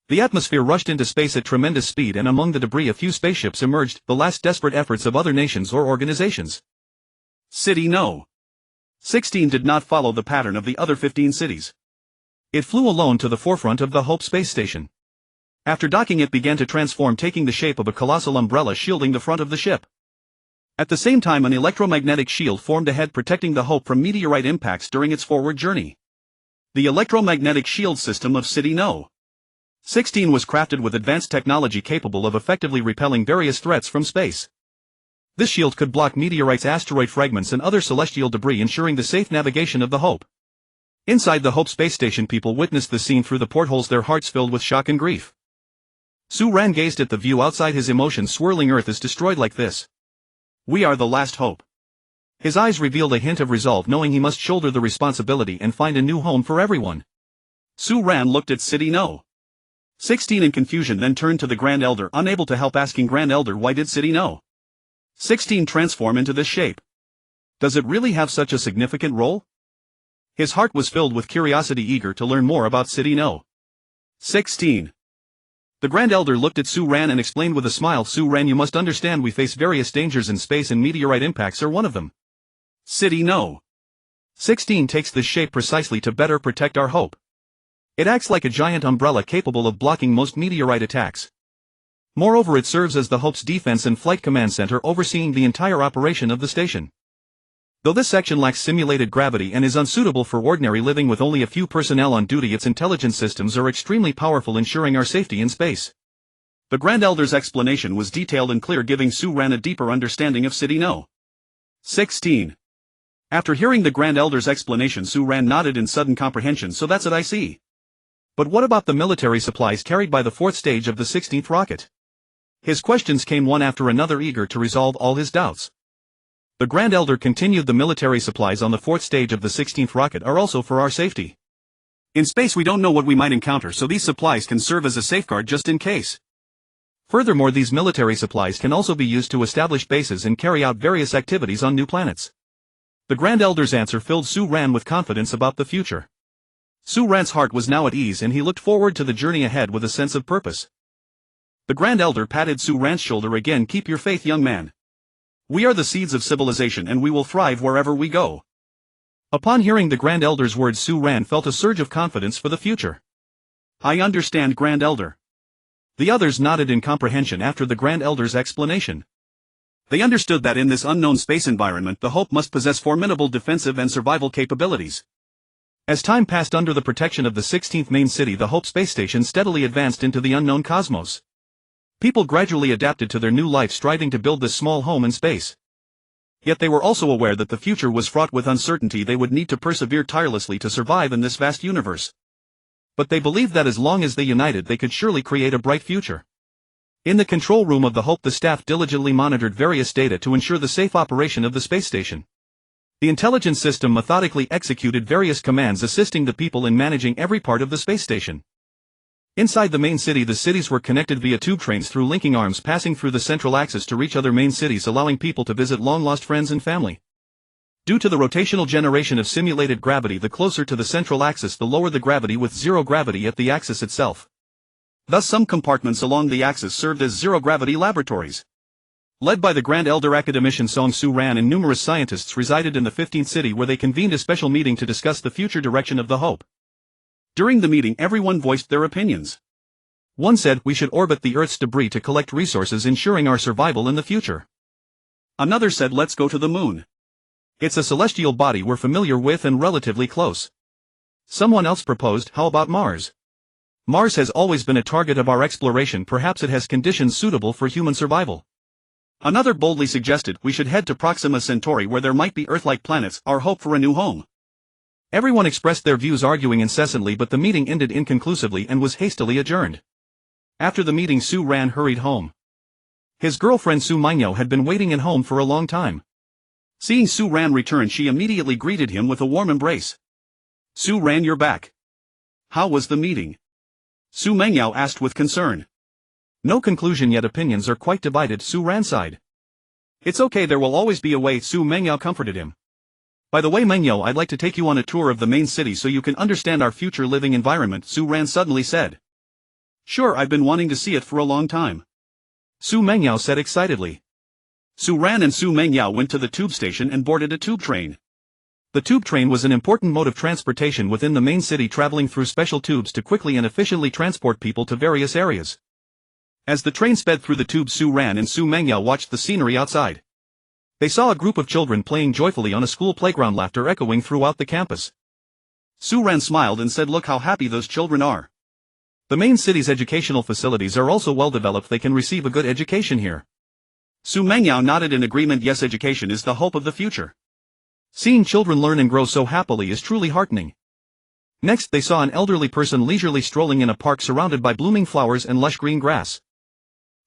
The atmosphere rushed into space at tremendous speed, and among the debris a few spaceships emerged, the last desperate efforts of other nations or organizations. City No. 16 did not follow the pattern of the other 15 cities. It flew alone to the forefront of the Hope space station. After docking, it began to transform, taking the shape of a colossal umbrella shielding the front of the ship. At the same time, an electromagnetic shield formed ahead, protecting the Hope from meteorite impacts during its forward journey. The electromagnetic shield system of City No. 16 was crafted with advanced technology capable of effectively repelling various threats from space. This shield could block meteorites, asteroid fragments, and other celestial debris, ensuring the safe navigation of the Hope. Inside the Hope space station, people witnessed the scene through the portholes, their hearts filled with shock and grief. Su Ran gazed at the view outside, his emotions swirling. Earth is destroyed like this. We are the last hope. His eyes revealed a hint of resolve, knowing he must shoulder the responsibility and find a new home for everyone. Su Ran looked at City No. 16 in confusion, then turned to the Grand Elder, unable to help, asking Grand Elder, why did City No. 16 transform into this shape? Does it really have such a significant role? His heart was filled with curiosity, eager to learn more about City No. 16. The Grand Elder looked at Su Ran and explained with a smile, Su Ran, you must understand we face various dangers in space and meteorite impacts are one of them. City No. 16 takes this shape precisely to better protect our hope. It acts like a giant umbrella capable of blocking most meteorite attacks. Moreover, it serves as the Hope's defense and flight command center, overseeing the entire operation of the station. Though this section lacks simulated gravity and is unsuitable for ordinary living with only a few personnel on duty, its intelligence systems are extremely powerful, ensuring our safety in space. The Grand Elder's explanation was detailed and clear, giving Su Ran a deeper understanding of City No. 16. After hearing the Grand Elder's explanation, Su Ran nodded in sudden comprehension. So that's it, I see. But what about the military supplies carried by the fourth stage of the 16th rocket? His questions came one after another, eager to resolve all his doubts. The Grand Elder continued, the military supplies on the fourth stage of the 16th rocket are also for our safety. In space we don't know what we might encounter, so these supplies can serve as a safeguard just in case. Furthermore, these military supplies can also be used to establish bases and carry out various activities on new planets. The Grand Elder's answer filled Su Ran with confidence about the future. Su Ran's heart was now at ease and he looked forward to the journey ahead with a sense of purpose. The Grand Elder patted Su Ran's shoulder again. Keep your faith, young man. We are the seeds of civilization and we will thrive wherever we go. Upon hearing the Grand Elder's words, Su Ran felt a surge of confidence for the future. I understand, Grand Elder. The others nodded in comprehension after the Grand Elder's explanation. They understood that in this unknown space environment the Hope must possess formidable defensive and survival capabilities. As time passed under the protection of the 16th main city, the Hope space station steadily advanced into the unknown cosmos. People gradually adapted to their new life, striving to build this small home in space. Yet they were also aware that the future was fraught with uncertainty. They would need to persevere tirelessly to survive in this vast universe. But they believed that as long as they united, they could surely create a bright future. In the control room of the Hope, the staff diligently monitored various data to ensure the safe operation of the space station. The intelligence system methodically executed various commands, assisting the people in managing every part of the space station. Inside the main city, the cities were connected via tube trains through linking arms passing through the central axis to reach other main cities, allowing people to visit long-lost friends and family. Due to the rotational generation of simulated gravity, the closer to the central axis the lower the gravity, with zero gravity at the axis itself. Thus some compartments along the axis served as zero-gravity laboratories. Led by the Grand Elder academician Song Su Ran, and numerous scientists resided in the 15th city, where they convened a special meeting to discuss the future direction of the Hope. During the meeting, everyone voiced their opinions. One said, we should orbit the Earth's debris to collect resources, ensuring our survival in the future. Another said, let's go to the moon. It's a celestial body we're familiar with and relatively close. Someone else proposed, how about Mars? Mars has always been a target of our exploration, perhaps it has conditions suitable for human survival. Another boldly suggested, we should head to Proxima Centauri, where there might be Earth-like planets, our hope for a new home. Everyone expressed their views, arguing incessantly, but the meeting ended inconclusively and was hastily adjourned. After the meeting, Su Ran hurried home. His girlfriend Su Mingyo had been waiting at home for a long time. Seeing Su Ran return, she immediately greeted him with a warm embrace. Su Ran, you're back. How was the meeting? Su Mingyo asked with concern. No conclusion yet, opinions are quite divided, Su Ran sighed. It's okay, there will always be a way, Su Mingyo comforted him. By the way, Mingyo, I'd like to take you on a tour of the main city so you can understand our future living environment, Su Ran suddenly said. Sure, I've been wanting to see it for a long time. Su Mingyo said excitedly. Su Ran and Su Mingyo went to the tube station and boarded a tube train. The tube train was an important mode of transportation within the main city, traveling through special tubes to quickly and efficiently transport people to various areas. As the train sped through the tube, Su Ran and Su Mingyo watched the scenery outside. They saw a group of children playing joyfully on a school playground, laughter echoing throughout the campus. Su Ran smiled and said, look how happy those children are. The main city's educational facilities are also well developed, they can receive a good education here. Su Mingyo nodded in agreement. Yes, education is the hope of the future. Seeing children learn and grow so happily is truly heartening. Next they saw an elderly person leisurely strolling in a park surrounded by blooming flowers and lush green grass.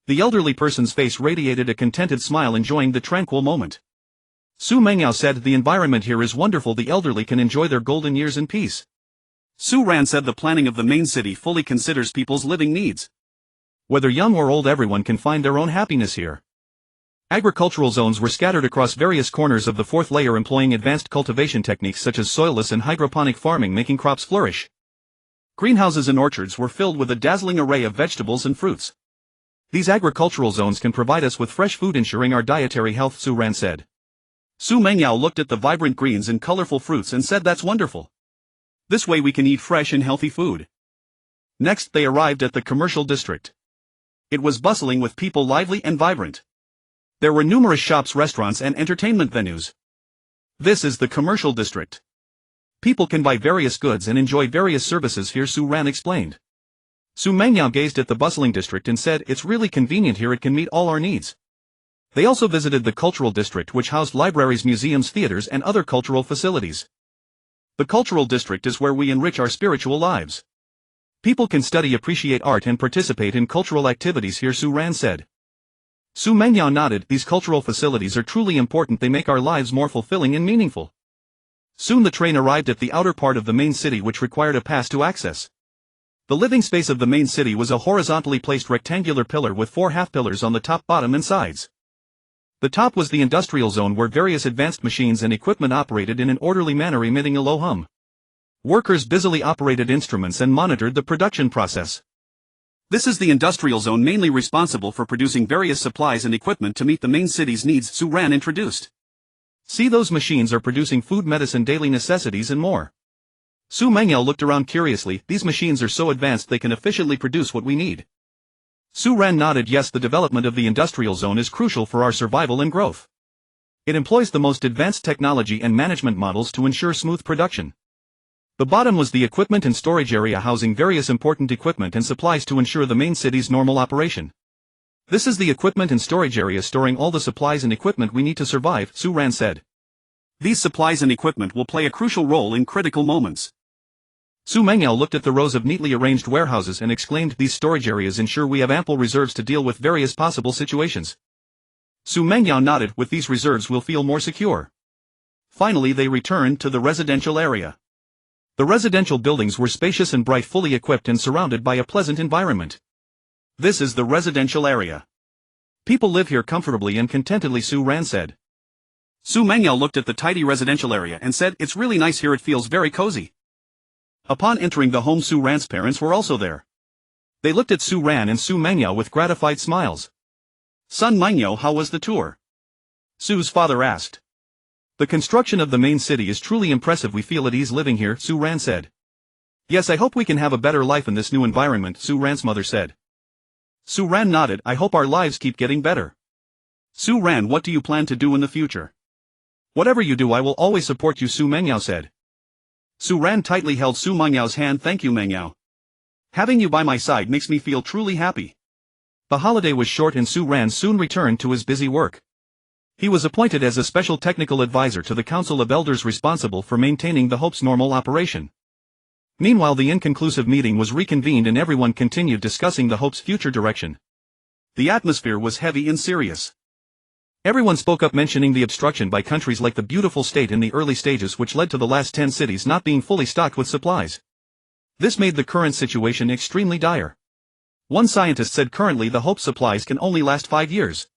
The elderly person's face radiated a contented smile, enjoying the tranquil moment. Su Mengyao said, "The environment here is wonderful, the elderly can enjoy their golden years in peace." Su Ran said the planning of the main city fully considers people's living needs. Whether young or old, everyone can find their own happiness here. Agricultural zones were scattered across various corners of the fourth layer, employing advanced cultivation techniques such as soilless and hydroponic farming, making crops flourish. Greenhouses and orchards were filled with a dazzling array of vegetables and fruits. These agricultural zones can provide us with fresh food, ensuring our dietary health, Su Ran said. Su Mengyao looked at the vibrant greens and colorful fruits and said, "That's wonderful. This way we can eat fresh and healthy food." Next they arrived at the commercial district. It was bustling with people, lively and vibrant. There were numerous shops, restaurants and entertainment venues. This is the commercial district. People can buy various goods and enjoy various services here, Su Ran explained. Su Mengyao gazed at the bustling district and said, "It's really convenient here, it can meet all our needs." They also visited the cultural district, which housed libraries, museums, theaters and other cultural facilities. The cultural district is where we enrich our spiritual lives. People can study, appreciate art and participate in cultural activities here, Su Ran said. Su Mengyao nodded. These cultural facilities are truly important, they make our lives more fulfilling and meaningful. Soon the train arrived at the outer part of the main city, which required a pass to access. The living space of the main city was a horizontally placed rectangular pillar with 4 half pillars on the top, bottom and sides. The top was the industrial zone, where various advanced machines and equipment operated in an orderly manner, emitting a low hum. Workers busily operated instruments and monitored the production process. This is the industrial zone, mainly responsible for producing various supplies and equipment to meet the main city's needs, Su Ran introduced. See, those machines are producing food, medicine, daily necessities and more. Su Mengyao looked around curiously. These machines are so advanced they can efficiently produce what we need. Su Ran nodded. Yes, the development of the industrial zone is crucial for our survival and growth. It employs the most advanced technology and management models to ensure smooth production. The bottom was the equipment and storage area, housing various important equipment and supplies to ensure the main city's normal operation. This is the equipment and storage area, storing all the supplies and equipment we need to survive, Su Ran said. These supplies and equipment will play a crucial role in critical moments. Su Mengyao looked at the rows of neatly arranged warehouses and exclaimed, "These storage areas ensure we have ample reserves to deal with various possible situations." Su Mengyao nodded. With these reserves we'll feel more secure. Finally they returned to the residential area. The residential buildings were spacious and bright, fully equipped and surrounded by a pleasant environment. This is the residential area. People live here comfortably and contentedly, Su Ran said. Su Mengyao looked at the tidy residential area and said, "It's really nice here, it feels very cozy." Upon entering the home, Su Ran's parents were also there. They looked at Su Ran and Su Mengyao with gratified smiles. "Son Mengyao, how was the tour?" Su's father asked. "The construction of the main city is truly impressive, we feel at ease living here," Su Ran said. "Yes, I hope we can have a better life in this new environment," Su Ran's mother said. Su Ran nodded. "I hope our lives keep getting better." Su Ran, what do you plan to do in the future? Whatever you do, I will always support you, Su Mengyao said. Su Ran tightly held Su Mengyao's hand. "Thank you, Mengyao. Having you by my side makes me feel truly happy." The holiday was short and Su Ran soon returned to his busy work. He was appointed as a special technical advisor to the Council of Elders responsible for maintaining the Hope's normal operation. Meanwhile, the inconclusive meeting was reconvened and everyone continued discussing the Hope's future direction. The atmosphere was heavy and serious. Everyone spoke up, mentioning the obstruction by countries like the beautiful state in the early stages, which led to the last 10 cities not being fully stocked with supplies. This made the current situation extremely dire. One scientist said currently the Hope supplies can only last 5 years.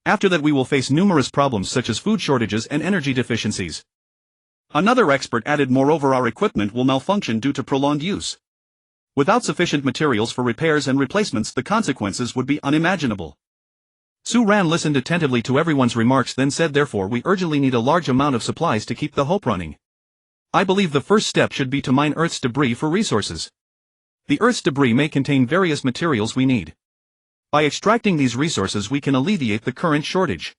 After that we will face numerous problems such as food shortages and energy deficiencies. Another expert added, moreover, our equipment will malfunction due to prolonged use. Without sufficient materials for repairs and replacements, the consequences would be unimaginable. Su Ran listened attentively to everyone's remarks, then said, "Therefore we urgently need a large amount of supplies to keep the Hope running. I believe the first step should be to mine Earth's debris for resources. The Earth's debris may contain various materials we need. By extracting these resources we can alleviate the current shortage."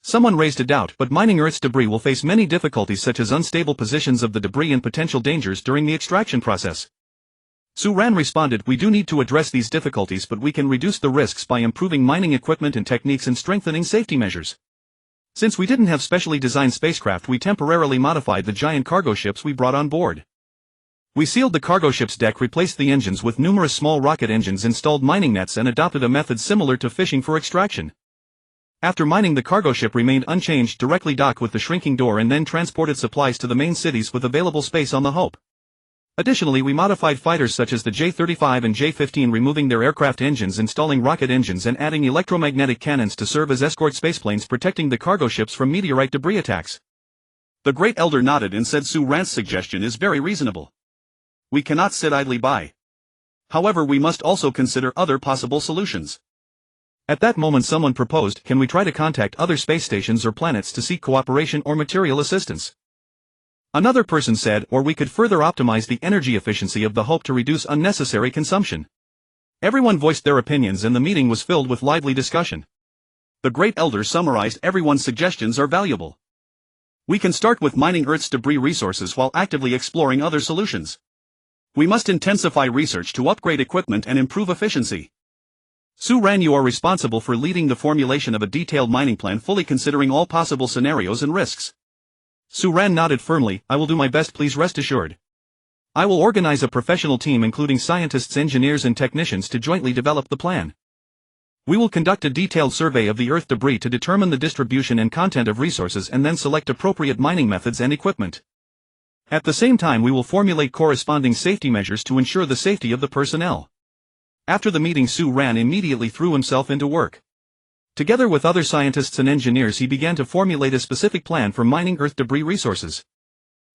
Someone raised a doubt, but mining Earth's debris will face many difficulties such as unstable positions of the debris and potential dangers during the extraction process. Su Ran responded, "We do need to address these difficulties, but we can reduce the risks by improving mining equipment and techniques and strengthening safety measures. Since we didn't have specially designed spacecraft, we temporarily modified the giant cargo ships we brought on board. We sealed the cargo ship's deck, replaced the engines with numerous small rocket engines, installed mining nets, and adopted a method similar to fishing for extraction. After mining, the cargo ship remained unchanged, directly docked with the shrinking door, and then transported supplies to the main cities with available space on the Hope. Additionally, we modified fighters such as the J-35 and J-15, removing their aircraft engines, installing rocket engines, and adding electromagnetic cannons to serve as escort spaceplanes, protecting the cargo ships from meteorite debris attacks. The Great Elder nodded and said Su Ran's suggestion is very reasonable. We cannot sit idly by. However, we must also consider other possible solutions. At that moment, someone proposed, can we try to contact other space stations or planets to seek cooperation or material assistance? Another person said, or we could further optimize the energy efficiency of the Hope to reduce unnecessary consumption. Everyone voiced their opinions and the meeting was filled with lively discussion. The Great Elder summarized everyone's suggestions are valuable. We can start with mining Earth's debris resources while actively exploring other solutions. We must intensify research to upgrade equipment and improve efficiency. Su Ran, you are responsible for leading the formulation of a detailed mining plan, fully considering all possible scenarios and risks. Su Ran nodded firmly. I will do my best, please rest assured. I will organize a professional team including scientists, engineers, and technicians to jointly develop the plan. We will conduct a detailed survey of the Earth debris to determine the distribution and content of resources and then select appropriate mining methods and equipment. At the same time, we will formulate corresponding safety measures to ensure the safety of the personnel. After the meeting, Su Ran immediately threw himself into work. Together with other scientists and engineers, he began to formulate a specific plan for mining Earth debris resources.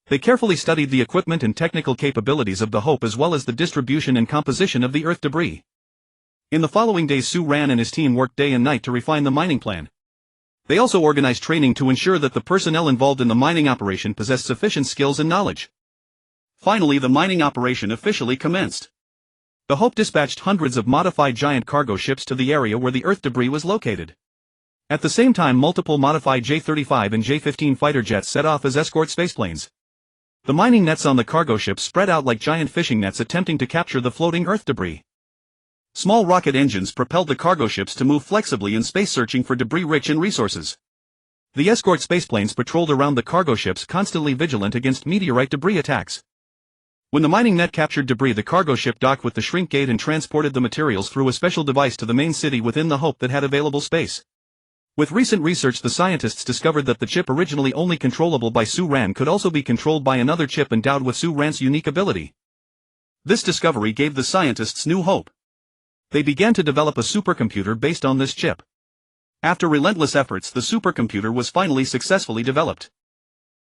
They carefully studied the equipment and technical capabilities of the Hope as well as the distribution and composition of the Earth debris. In the following days, Su Ran and his team worked day and night to refine the mining plan. They also organized training to ensure that the personnel involved in the mining operation possessed sufficient skills and knowledge. Finally, the mining operation officially commenced. The Hope dispatched hundreds of modified giant cargo ships to the area where the Earth debris was located. At the same time, multiple modified J-35 and J-15 fighter jets set off as escort spaceplanes. The mining nets on the cargo ships spread out like giant fishing nets, attempting to capture the floating Earth debris. Small rocket engines propelled the cargo ships to move flexibly in space, searching for debris rich in resources. The escort spaceplanes patrolled around the cargo ships, constantly vigilant against meteorite debris attacks. When the mining net captured debris, the cargo ship docked with the shrink gate and transported the materials through a special device to the main city within the Hope that had available space. With recent research, the scientists discovered that the chip originally only controllable by Su Ran could also be controlled by another chip endowed with Su Ran's unique ability. This discovery gave the scientists new hope. They began to develop a supercomputer based on this chip. After relentless efforts, the supercomputer was finally successfully developed.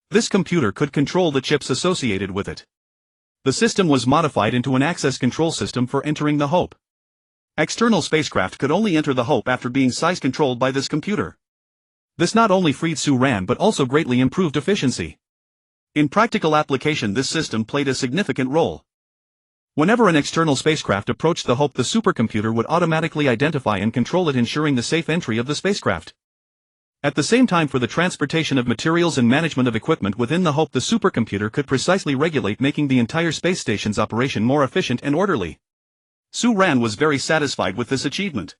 This computer could control the chips associated with it. The system was modified into an access control system for entering the Hope. External spacecraft could only enter the Hope after being size-controlled by this computer. This not only freed Su Ran but also greatly improved efficiency. In practical application, this system played a significant role. Whenever an external spacecraft approached the Hope, the supercomputer would automatically identify and control it, ensuring the safe entry of the spacecraft. At the same time, for the transportation of materials and management of equipment within the Hope, the supercomputer could precisely regulate, making the entire space station's operation more efficient and orderly. Su Ran was very satisfied with this achievement.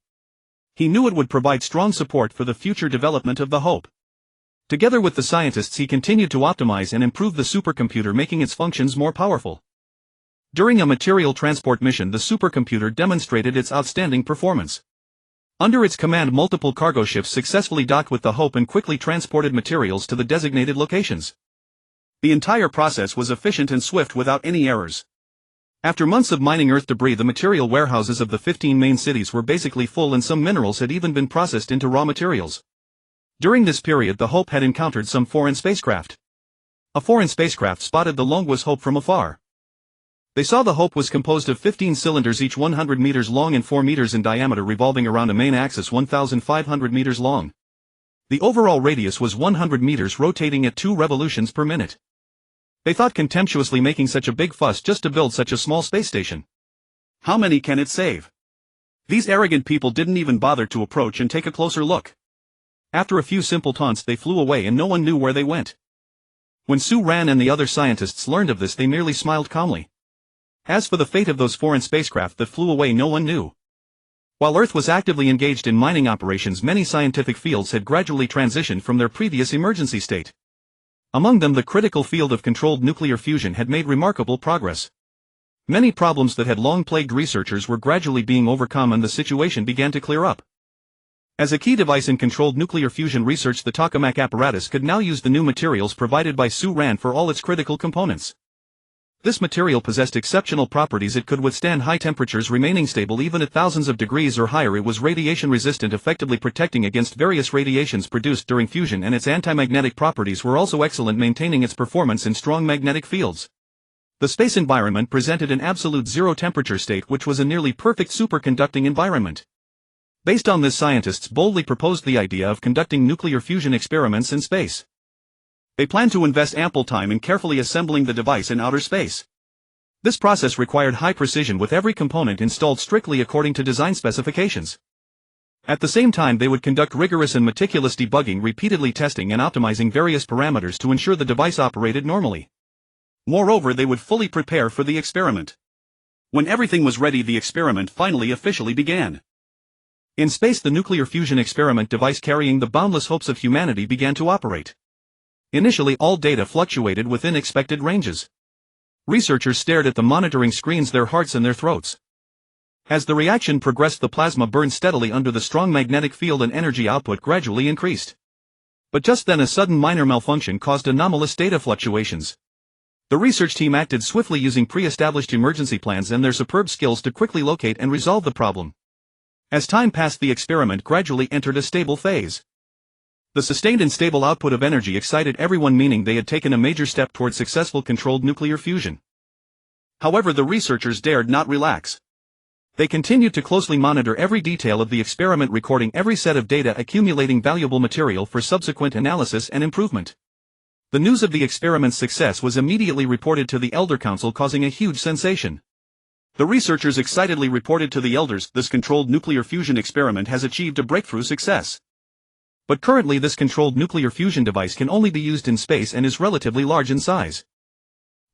He knew it would provide strong support for the future development of the Hope. Together with the scientists, he continued to optimize and improve the supercomputer, making its functions more powerful. During a material transport mission, the supercomputer demonstrated its outstanding performance. Under its command, multiple cargo ships successfully docked with the Hope and quickly transported materials to the designated locations. The entire process was efficient and swift without any errors. After months of mining Earth debris, the material warehouses of the 15 main cities were basically full, and some minerals had even been processed into raw materials. During this period, the Hope had encountered some foreign spacecraft. A foreign spacecraft spotted the Longwas Hope from afar. They saw the Hope was composed of 15 cylinders, each 100 meters long and 4 meters in diameter, revolving around a main axis 1,500 meters long. The overall radius was 100 meters, rotating at 2 revolutions per minute. They thought contemptuously, making such a big fuss just to build such a small space station. How many can it save? These arrogant people didn't even bother to approach and take a closer look. After a few simple taunts, they flew away and no one knew where they went. When Su Ran and the other scientists learned of this, they merely smiled calmly. As for the fate of those foreign spacecraft that flew away, no one knew. While Earth was actively engaged in mining operations, many scientific fields had gradually transitioned from their previous emergency state. Among them, the critical field of controlled nuclear fusion had made remarkable progress. Many problems that had long plagued researchers were gradually being overcome and the situation began to clear up. As a key device in controlled nuclear fusion research, the tokamak apparatus could now use the new materials provided by Su Ran for all its critical components. This material possessed exceptional properties. It could withstand high temperatures, remaining stable even at thousands of degrees or higher. It was radiation resistant, effectively protecting against various radiations produced during fusion, and its anti-magnetic properties were also excellent, maintaining its performance in strong magnetic fields. The space environment presented an absolute zero temperature state, which was a nearly perfect superconducting environment. Based on this, scientists boldly proposed the idea of conducting nuclear fusion experiments in space. They planned to invest ample time in carefully assembling the device in outer space. This process required high precision, with every component installed strictly according to design specifications. At the same time, they would conduct rigorous and meticulous debugging, repeatedly testing and optimizing various parameters to ensure the device operated normally. Moreover, they would fully prepare for the experiment. When everything was ready, the experiment finally officially began. In space, the nuclear fusion experiment device, carrying the boundless hopes of humanity, began to operate. Initially, all data fluctuated within expected ranges. Researchers stared at the monitoring screens, their hearts in their throats. As the reaction progressed, the plasma burned steadily under the strong magnetic field and energy output gradually increased. But just then, a sudden minor malfunction caused anomalous data fluctuations. The research team acted swiftly, using pre-established emergency plans and their superb skills to quickly locate and resolve the problem. As time passed, the experiment gradually entered a stable phase. The sustained and stable output of energy excited everyone, meaning they had taken a major step toward successful controlled nuclear fusion. However, the researchers dared not relax. They continued to closely monitor every detail of the experiment, recording every set of data, accumulating valuable material for subsequent analysis and improvement. The news of the experiment's success was immediately reported to the Elder Council, causing a huge sensation. The researchers excitedly reported to the elders, "This controlled nuclear fusion experiment has achieved a breakthrough success. But currently, this controlled nuclear fusion device can only be used in space and is relatively large in size."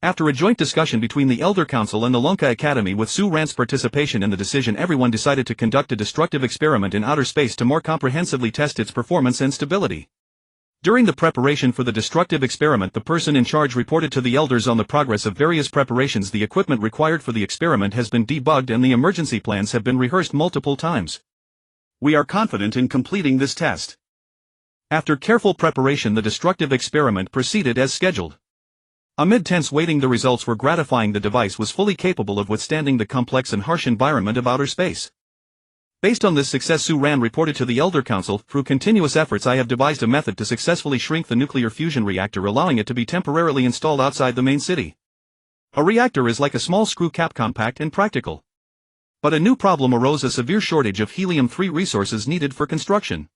After a joint discussion between the Elder Council and the Manga Academy, with Su Ran's participation in the decision, everyone decided to conduct a destructive experiment in outer space to more comprehensively test its performance and stability. During the preparation for the destructive experiment, the person in charge reported to the elders on the progress of various preparations. The equipment required for the experiment has been debugged and the emergency plans have been rehearsed multiple times. "We are confident in completing this test." After careful preparation, the destructive experiment proceeded as scheduled. Amid tense waiting, the results were gratifying. The device was fully capable of withstanding the complex and harsh environment of outer space. Based on this success, Su Ran reported to the Elder Council, "Through continuous efforts, I have devised a method to successfully shrink the nuclear fusion reactor, allowing it to be temporarily installed outside the main city. A reactor is like a small screw cap, compact and practical. But a new problem arose: a severe shortage of helium-3 resources needed for construction.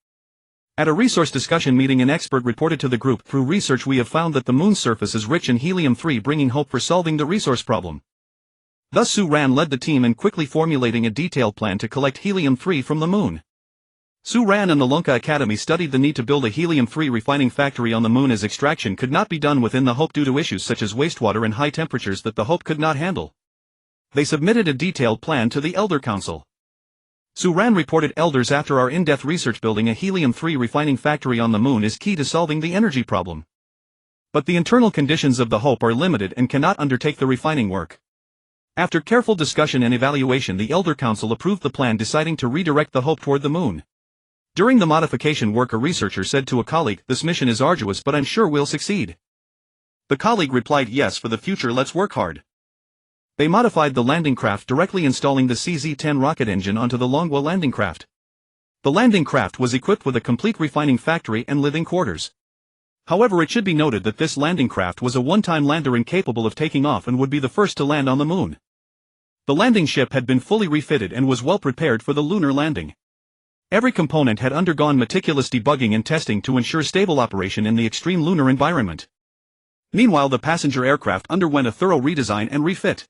At a resource discussion meeting, an expert reported to the group, "Through research, we have found that the moon's surface is rich in helium-3, bringing hope for solving the resource problem." Thus, Su Ran led the team in quickly formulating a detailed plan to collect helium-3 from the moon. Su Ran and the Manga Academy studied the need to build a helium-3 refining factory on the moon, as extraction could not be done within the Hope due to issues such as wastewater and high temperatures that the Hope could not handle. They submitted a detailed plan to the Elder Council. Su Ran reported, "Elders, after our in-depth research, building a helium-3 refining factory on the moon is key to solving the energy problem. But the internal conditions of the Hope are limited and cannot undertake the refining work." After careful discussion and evaluation, the Elder Council approved the plan, deciding to redirect the Hope toward the moon. During the modification work, a researcher said to a colleague, "This mission is arduous, but I'm sure we'll succeed." The colleague replied, "Yes, for the future, let's work hard." They modified the landing craft, directly installing the CZ-10 rocket engine onto the Longwa landing craft. The landing craft was equipped with a complete refining factory and living quarters. However, it should be noted that this landing craft was a one-time lander, incapable of taking off, and would be the first to land on the moon. The landing ship had been fully refitted and was well prepared for the lunar landing. Every component had undergone meticulous debugging and testing to ensure stable operation in the extreme lunar environment. Meanwhile, the passenger aircraft underwent a thorough redesign and refit.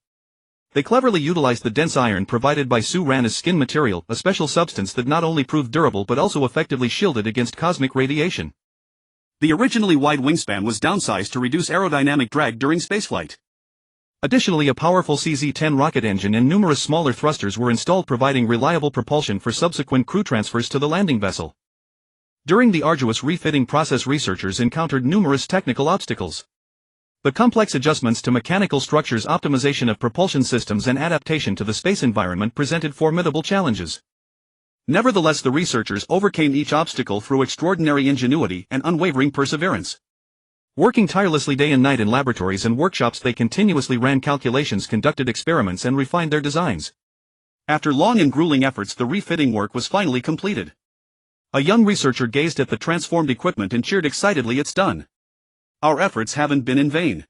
They cleverly utilized the dense iron provided by Su Ran as skin material, a special substance that not only proved durable but also effectively shielded against cosmic radiation. The originally wide wingspan was downsized to reduce aerodynamic drag during spaceflight. Additionally, a powerful CZ-10 rocket engine and numerous smaller thrusters were installed, providing reliable propulsion for subsequent crew transfers to the landing vessel. During the arduous refitting process, researchers encountered numerous technical obstacles. The complex adjustments to mechanical structures, optimization of propulsion systems and adaptation to the space environment presented formidable challenges. Nevertheless, the researchers overcame each obstacle through extraordinary ingenuity and unwavering perseverance. Working tirelessly day and night in laboratories and workshops, they continuously ran calculations, conducted experiments and refined their designs. After long and grueling efforts, the refitting work was finally completed. A young researcher gazed at the transformed equipment and cheered excitedly, "It's done. Our efforts haven't been in vain."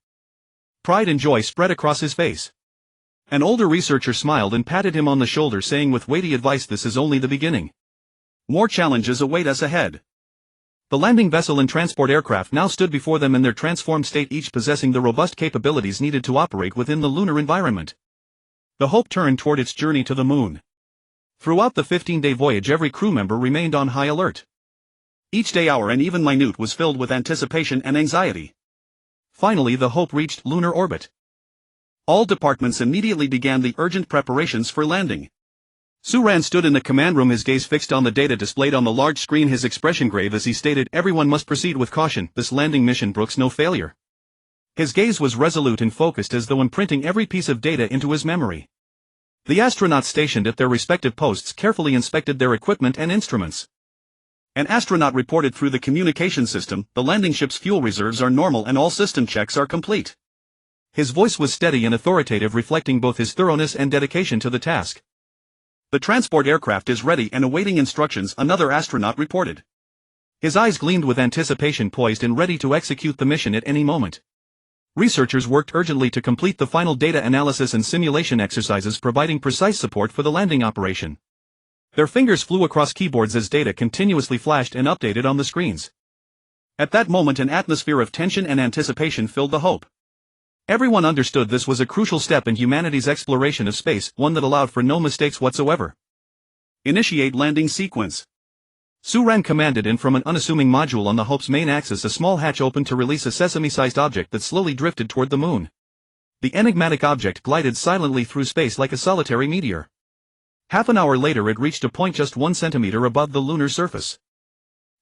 Pride and joy spread across his face. An older researcher smiled and patted him on the shoulder, saying with weighty advice, "This is only the beginning. More challenges await us ahead." The landing vessel and transport aircraft now stood before them in their transformed state, each possessing the robust capabilities needed to operate within the lunar environment. The Hope turned toward its journey to the moon. Throughout the 15-day voyage, every crew member remained on high alert. Each day, hour, and even minute was filled with anticipation and anxiety. Finally, the Hope reached lunar orbit. All departments immediately began the urgent preparations for landing. Suran stood in the command room, his gaze fixed on the data displayed on the large screen, his expression grave as he stated, "Everyone must proceed with caution. This landing mission brooks no failure." His gaze was resolute and focused, as though imprinting every piece of data into his memory. The astronauts stationed at their respective posts carefully inspected their equipment and instruments. An astronaut reported through the communication system, "The landing ship's fuel reserves are normal and all system checks are complete." His voice was steady and authoritative, reflecting both his thoroughness and dedication to the task. "The transport aircraft is ready and awaiting instructions," another astronaut reported. His eyes gleamed with anticipation, poised and ready to execute the mission at any moment. Researchers worked urgently to complete the final data analysis and simulation exercises, providing precise support for the landing operation. Their fingers flew across keyboards as data continuously flashed and updated on the screens. At that moment, an atmosphere of tension and anticipation filled the Hope. Everyone understood this was a crucial step in humanity's exploration of space, one that allowed for no mistakes whatsoever. "Initiate landing sequence." Suran commanded, and from an unassuming module on the Hope's main axis, a small hatch opened to release a sesame-sized object that slowly drifted toward the moon. The enigmatic object glided silently through space like a solitary meteor. Half an hour later, it reached a point just 1 centimeter above the lunar surface.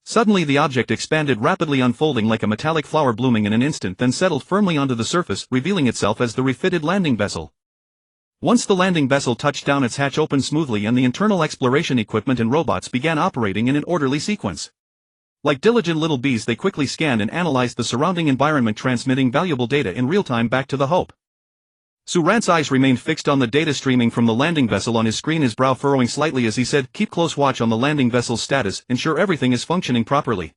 Suddenly the object expanded rapidly, unfolding like a metallic flower blooming in an instant, then settled firmly onto the surface, revealing itself as the refitted landing vessel. Once the landing vessel touched down, its hatch opened smoothly and the internal exploration equipment and robots began operating in an orderly sequence. Like diligent little bees, they quickly scanned and analyzed the surrounding environment, transmitting valuable data in real time back to the Hope. Suran's eyes remained fixed on the data streaming from the landing vessel on his screen, his brow furrowing slightly as he said, "Keep close watch on the landing vessel's status, ensure everything is functioning properly.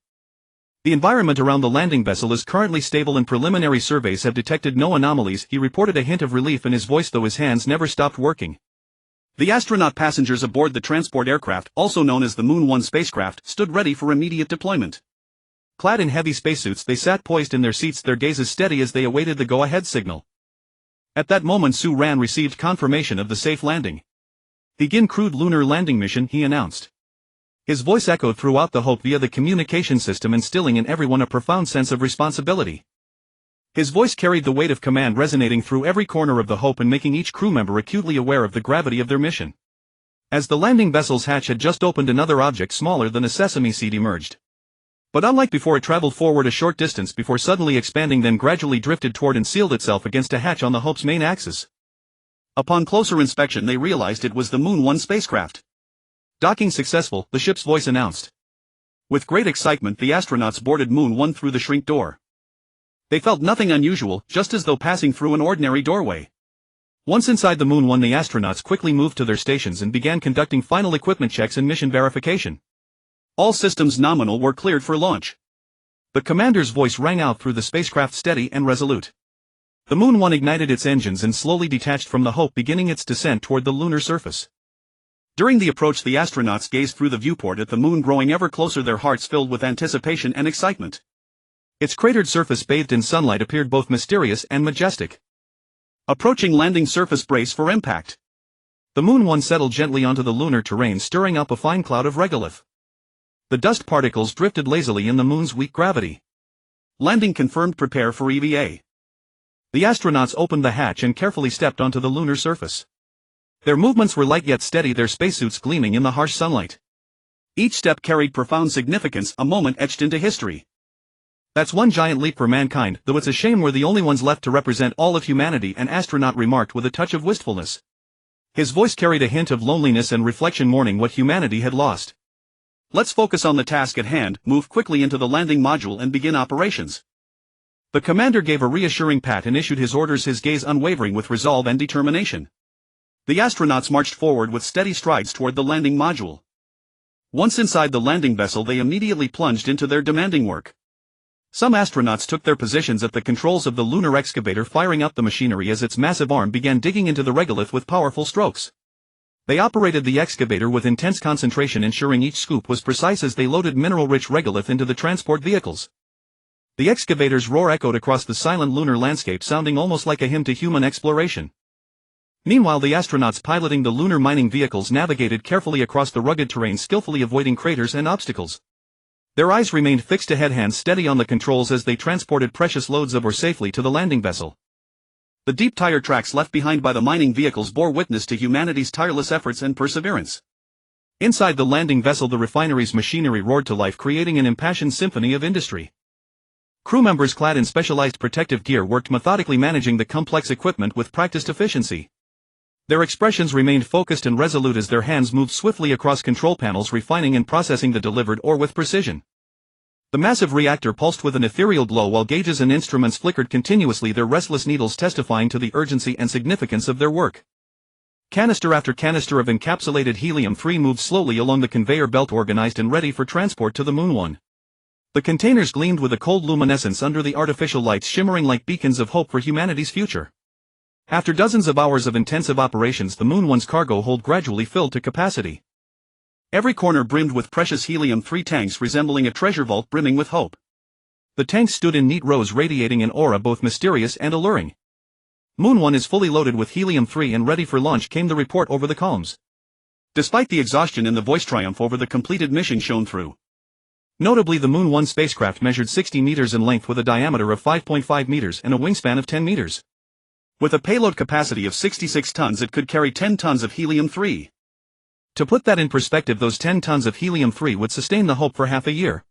The environment around the landing vessel is currently stable and preliminary surveys have detected no anomalies." He reported, a hint of relief in his voice, though his hands never stopped working. The astronaut passengers aboard the transport aircraft, also known as the Moon 1 spacecraft, stood ready for immediate deployment. Clad in heavy spacesuits, they sat poised in their seats, their gazes steady as they awaited the go-ahead signal. At that moment, Suran received confirmation of the safe landing. "Begin crewed lunar landing mission," he announced. His voice echoed throughout the Hope via the communication system, instilling in everyone a profound sense of responsibility. His voice carried the weight of command, resonating through every corner of the Hope and making each crew member acutely aware of the gravity of their mission. As the landing vessel's hatch had just opened, another object smaller than a sesame seed emerged. But unlike before, it traveled forward a short distance before suddenly expanding, then gradually drifted toward and sealed itself against a hatch on the Hope's main axis. Upon closer inspection, they realized it was the Moon 1 spacecraft. "Docking successful," the ship's voice announced. With great excitement, the astronauts boarded Moon 1 through the shrink door. They felt nothing unusual, just as though passing through an ordinary doorway. Once inside the Moon 1, the astronauts quickly moved to their stations and began conducting final equipment checks and mission verification. All systems nominal were cleared for launch. The commander's voice rang out through the spacecraft, steady and resolute. The Moon 1 ignited its engines and slowly detached from the Hope, beginning its descent toward the lunar surface. During the approach, the astronauts gazed through the viewport at the moon, growing ever closer, their hearts filled with anticipation and excitement. Its cratered surface, bathed in sunlight, appeared both mysterious and majestic. Approaching landing surface, brace for impact. The Moon 1 settled gently onto the lunar terrain, stirring up a fine cloud of regolith. The dust particles drifted lazily in the moon's weak gravity. "Landing confirmed, prepare for EVA." The astronauts opened the hatch and carefully stepped onto the lunar surface. Their movements were light yet steady, their spacesuits gleaming in the harsh sunlight. Each step carried profound significance, a moment etched into history. That's one giant leap for mankind, though it's a shame we're the only ones left to represent all of humanity, an astronaut remarked with a touch of wistfulness. His voice carried a hint of loneliness and reflection, mourning what humanity had lost. Let's focus on the task at hand, move quickly into the landing module and begin operations. The commander gave a reassuring pat and issued his orders, his gaze unwavering with resolve and determination. The astronauts marched forward with steady strides toward the landing module. Once inside the landing vessel, they immediately plunged into their demanding work. Some astronauts took their positions at the controls of the lunar excavator, firing up the machinery as its massive arm began digging into the regolith with powerful strokes. They operated the excavator with intense concentration, ensuring each scoop was precise as they loaded mineral-rich regolith into the transport vehicles. The excavator's roar echoed across the silent lunar landscape, sounding almost like a hymn to human exploration. Meanwhile, the astronauts piloting the lunar mining vehicles navigated carefully across the rugged terrain, skillfully avoiding craters and obstacles. Their eyes remained fixed ahead, hands steady on the controls as they transported precious loads of ore safely to the landing vessel. The deep tire tracks left behind by the mining vehicles bore witness to humanity's tireless efforts and perseverance. Inside the landing vessel, the refinery's machinery roared to life, creating an impassioned symphony of industry. Crew members clad in specialized protective gear worked methodically, managing the complex equipment with practiced efficiency. Their expressions remained focused and resolute as their hands moved swiftly across control panels, refining and processing the delivered ore with precision. The massive reactor pulsed with an ethereal glow while gauges and instruments flickered continuously, their restless needles testifying to the urgency and significance of their work. Canister after canister of encapsulated helium-3 moved slowly along the conveyor belt, organized and ready for transport to the Moon 1. The containers gleamed with a cold luminescence under the artificial lights, shimmering like beacons of hope for humanity's future. After dozens of hours of intensive operations, the Moon 1's cargo hold gradually filled to capacity. Every corner brimmed with precious helium-3 tanks, resembling a treasure vault brimming with hope. The tanks stood in neat rows, radiating an aura both mysterious and alluring. Moon 1 is fully loaded with helium-3 and ready for launch, came the report over the comms. Despite the exhaustion in the voice, triumph over the completed mission shone through. Notably, the Moon 1 spacecraft measured 60 meters in length with a diameter of 5.5 meters and a wingspan of 10 meters. With a payload capacity of 66 tons, it could carry 10 tons of helium-3. To put that in perspective, those 10 tons of helium-3 would sustain the Hope for half a year.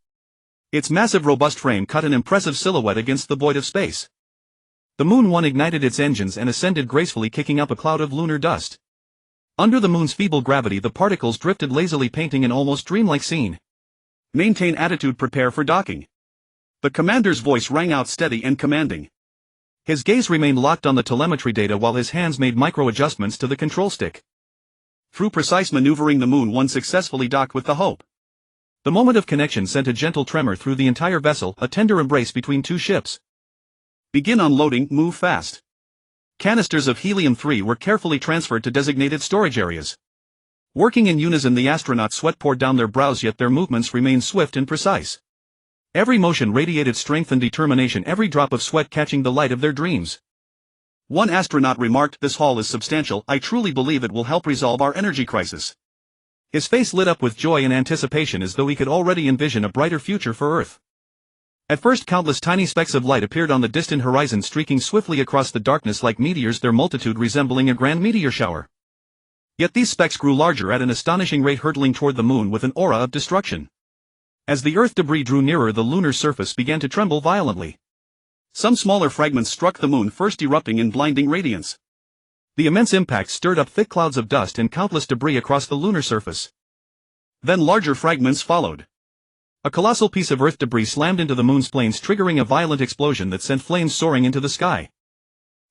Its massive, robust frame cut an impressive silhouette against the void of space. The Moon 1 ignited its engines and ascended gracefully, kicking up a cloud of lunar dust. Under the Moon's feeble gravity, the particles drifted lazily, painting an almost dreamlike scene. Maintain attitude, prepare for docking. The commander's voice rang out, steady and commanding. His gaze remained locked on the telemetry data while his hands made micro-adjustments to the control stick. Through precise maneuvering, the Moon 1 successfully docked with the Hope. The moment of connection sent a gentle tremor through the entire vessel, a tender embrace between two ships. Begin unloading, move fast. Canisters of helium-3 were carefully transferred to designated storage areas. Working in unison, the astronauts' sweat poured down their brows, yet their movements remained swift and precise. Every motion radiated strength and determination, every drop of sweat catching the light of their dreams. One astronaut remarked, "This haul is substantial. I truly believe it will help resolve our energy crisis." His face lit up with joy and anticipation, as though he could already envision a brighter future for Earth. At first, countless tiny specks of light appeared on the distant horizon, streaking swiftly across the darkness like meteors, their multitude resembling a grand meteor shower. Yet these specks grew larger at an astonishing rate, hurtling toward the Moon with an aura of destruction. As the Earth debris drew nearer, the lunar surface began to tremble violently. Some smaller fragments struck the Moon, first erupting in blinding radiance. The immense impact stirred up thick clouds of dust and countless debris across the lunar surface. Then larger fragments followed. A colossal piece of Earth debris slammed into the Moon's plains, triggering a violent explosion that sent flames soaring into the sky.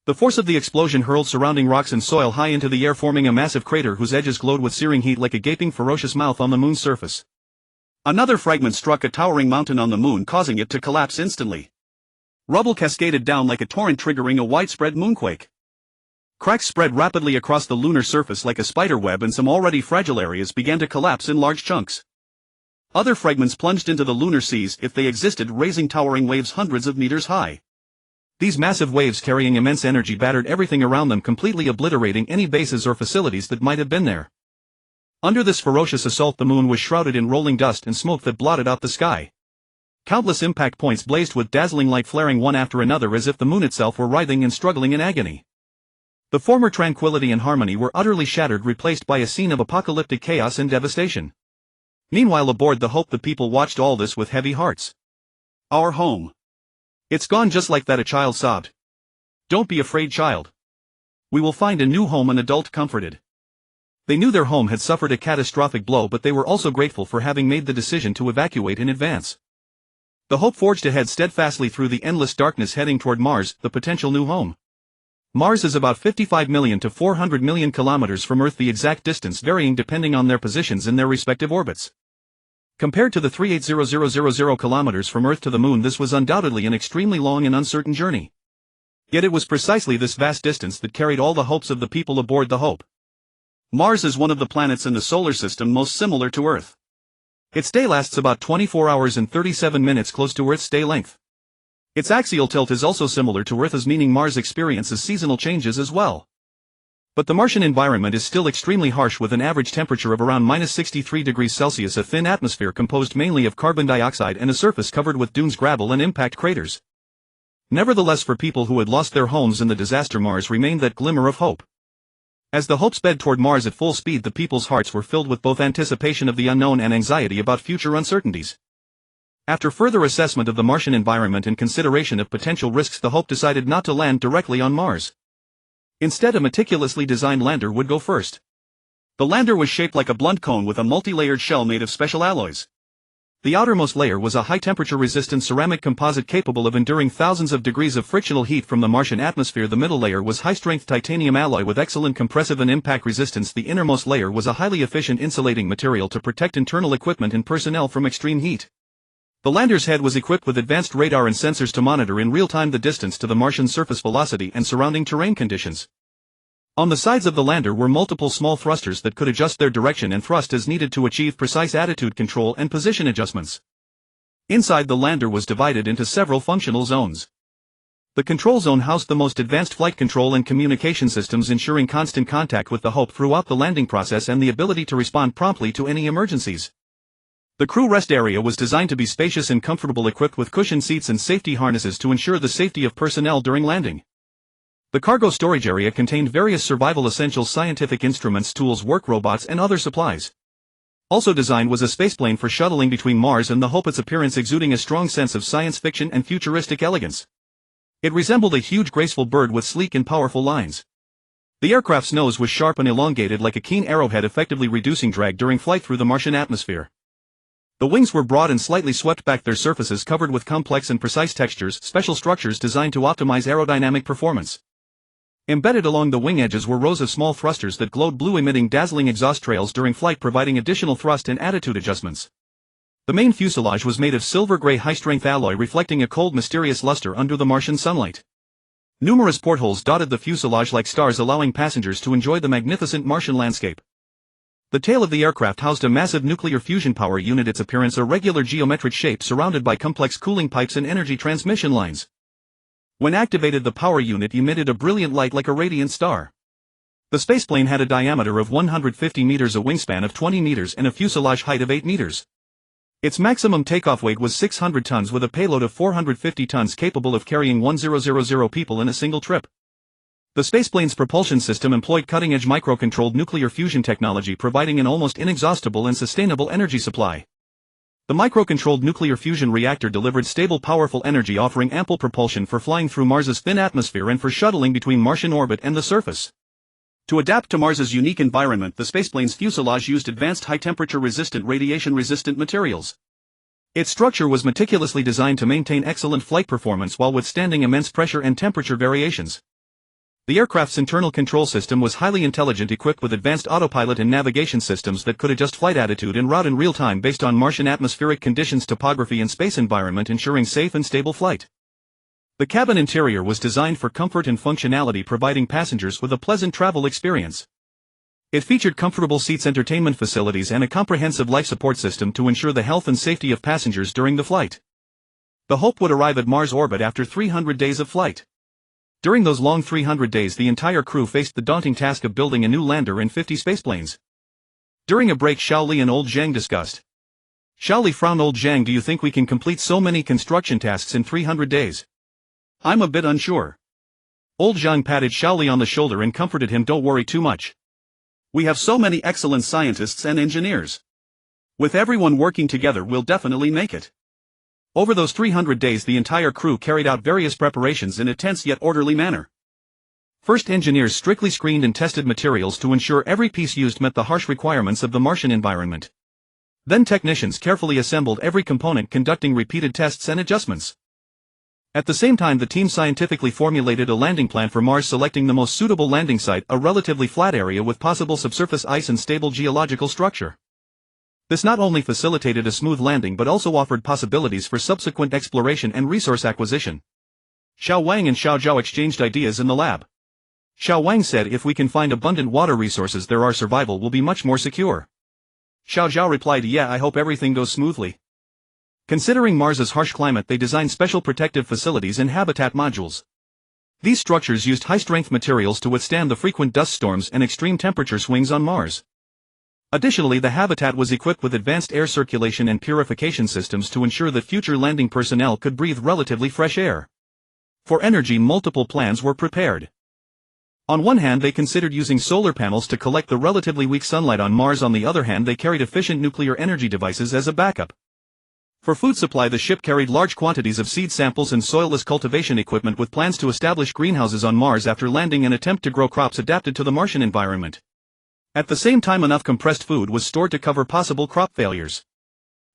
The force of the explosion hurled surrounding rocks and soil high into the air, forming a massive crater whose edges glowed with searing heat like a gaping, ferocious mouth on the Moon's surface. Another fragment struck a towering mountain on the Moon, causing it to collapse instantly. Rubble cascaded down like a torrent, triggering a widespread moonquake. Cracks spread rapidly across the lunar surface like a spider web, and some already fragile areas began to collapse in large chunks. Other fragments plunged into the lunar seas, if they existed, raising towering waves hundreds of meters high. These massive waves, carrying immense energy, battered everything around them, completely obliterating any bases or facilities that might have been there. Under this ferocious assault, the Moon was shrouded in rolling dust and smoke that blotted out the sky. Countless impact points blazed with dazzling light, flaring one after another as if the Moon itself were writhing and struggling in agony. The former tranquility and harmony were utterly shattered, replaced by a scene of apocalyptic chaos and devastation. Meanwhile, aboard the Hope, the people watched all this with heavy hearts. Our home. It's gone just like that, a child sobbed. Don't be afraid, child. We will find a new home, an adult comforted. They knew their home had suffered a catastrophic blow, but they were also grateful for having made the decision to evacuate in advance. The hope forged ahead steadfastly through the endless darkness, heading toward Mars, the potential new home. Mars is about 55 million to 400 million kilometers from Earth, the exact distance varying depending on their positions in their respective orbits. Compared to the 380000 kilometers from Earth to the Moon, this was undoubtedly an extremely long and uncertain journey. Yet it was precisely this vast distance that carried all the hopes of the people aboard the Hope. Mars is one of the planets in the solar system most similar to Earth. Its day lasts about 24 hours and 37 minutes, close to Earth's day length. Its axial tilt is also similar to Earth's, meaning Mars experiences seasonal changes as well. But the Martian environment is still extremely harsh, with an average temperature of around -63 degrees Celsius, a thin atmosphere composed mainly of carbon dioxide, and a surface covered with dunes, gravel, and impact craters. Nevertheless, for people who had lost their homes in the disaster, Mars remained that glimmer of hope. As the Hope sped toward Mars at full speed, the people's hearts were filled with both anticipation of the unknown and anxiety about future uncertainties. After further assessment of the Martian environment and consideration of potential risks, the Hope decided not to land directly on Mars. Instead, a meticulously designed lander would go first. The lander was shaped like a blunt cone with a multi-layered shell made of special alloys. The outermost layer was a high-temperature resistant ceramic composite capable of enduring thousands of degrees of frictional heat from the Martian atmosphere. The middle layer was high-strength titanium alloy with excellent compressive and impact resistance. The innermost layer was a highly efficient insulating material to protect internal equipment and personnel from extreme heat. The lander's head was equipped with advanced radar and sensors to monitor in real time the distance to the Martian surface, velocity, and surrounding terrain conditions. On the sides of the lander were multiple small thrusters that could adjust their direction and thrust as needed to achieve precise attitude control and position adjustments. Inside, the lander was divided into several functional zones. The control zone housed the most advanced flight control and communication systems, ensuring constant contact with the Hope throughout the landing process and the ability to respond promptly to any emergencies. The crew rest area was designed to be spacious and comfortable, equipped with cushioned seats and safety harnesses to ensure the safety of personnel during landing. The cargo storage area contained various survival essentials, scientific instruments, tools, work robots, and other supplies. Also designed was a spaceplane for shuttling between Mars and the Hope, its appearance exuding a strong sense of science fiction and futuristic elegance. It resembled a huge graceful bird with sleek and powerful lines. The aircraft's nose was sharp and elongated like a keen arrowhead, effectively reducing drag during flight through the Martian atmosphere. The wings were broad and slightly swept back, their surfaces covered with complex and precise textures, special structures designed to optimize aerodynamic performance. Embedded along the wing edges were rows of small thrusters that glowed blue, emitting dazzling exhaust trails during flight, providing additional thrust and attitude adjustments. The main fuselage was made of silver-gray high-strength alloy, reflecting a cold, mysterious luster under the Martian sunlight. Numerous portholes dotted the fuselage like stars, allowing passengers to enjoy the magnificent Martian landscape. The tail of the aircraft housed a massive nuclear fusion power unit, its appearance a regular geometric shape surrounded by complex cooling pipes and energy transmission lines. When activated, the power unit emitted a brilliant light like a radiant star. The spaceplane had a diameter of 150 meters, a wingspan of 20 meters, and a fuselage height of 8 meters. Its maximum takeoff weight was 600 tons with a payload of 450 tons, capable of carrying 1,000 people in a single trip. The spaceplane's propulsion system employed cutting-edge microcontrolled nuclear fusion technology, providing an almost inexhaustible and sustainable energy supply. The microcontrolled nuclear fusion reactor delivered stable, powerful energy, offering ample propulsion for flying through Mars's thin atmosphere and for shuttling between Martian orbit and the surface. To adapt to Mars's unique environment, the spaceplane's fuselage used advanced high-temperature resistant, radiation-resistant materials. Its structure was meticulously designed to maintain excellent flight performance while withstanding immense pressure and temperature variations. The aircraft's internal control system was highly intelligent, equipped with advanced autopilot and navigation systems that could adjust flight attitude and route in real time based on Martian atmospheric conditions, topography, and space environment, ensuring safe and stable flight. The cabin interior was designed for comfort and functionality, providing passengers with a pleasant travel experience. It featured comfortable seats, entertainment facilities, and a comprehensive life support system to ensure the health and safety of passengers during the flight. The Hope would arrive at Mars orbit after 300 days of flight. During those long 300 days, the entire crew faced the daunting task of building a new lander and 50 spaceplanes. During a break, Xiaoli and old Zhang discussed. Xiaoli frowned. Old Zhang, do you think we can complete so many construction tasks in 300 days? I'm a bit unsure. Old Zhang patted Xiaoli on the shoulder and comforted him. Don't worry too much. We have so many excellent scientists and engineers. With everyone working together, we'll definitely make it. Over those 300 days the entire crew carried out various preparations in a tense yet orderly manner. First, engineers strictly screened and tested materials to ensure every piece used met the harsh requirements of the Martian environment. Then technicians carefully assembled every component, conducting repeated tests and adjustments. At the same time, the team scientifically formulated a landing plan for Mars, selecting the most suitable landing site, a relatively flat area with possible subsurface ice and stable geological structure. This not only facilitated a smooth landing but also offered possibilities for subsequent exploration and resource acquisition. Xiao Wang and Xiao Zhao exchanged ideas in the lab. Xiao Wang said, "If we can find abundant water resources there, our survival will be much more secure." Xiao Zhao replied, "Yeah, I hope everything goes smoothly." Considering Mars's harsh climate, they designed special protective facilities and habitat modules. These structures used high-strength materials to withstand the frequent dust storms and extreme temperature swings on Mars. Additionally, the habitat was equipped with advanced air circulation and purification systems to ensure that future landing personnel could breathe relatively fresh air. For energy, multiple plans were prepared. On one hand, they considered using solar panels to collect the relatively weak sunlight on Mars. On the other hand, they carried efficient nuclear energy devices as a backup. For food supply, the ship carried large quantities of seed samples and soilless cultivation equipment, with plans to establish greenhouses on Mars after landing and attempt to grow crops adapted to the Martian environment. At the same time, enough compressed food was stored to cover possible crop failures.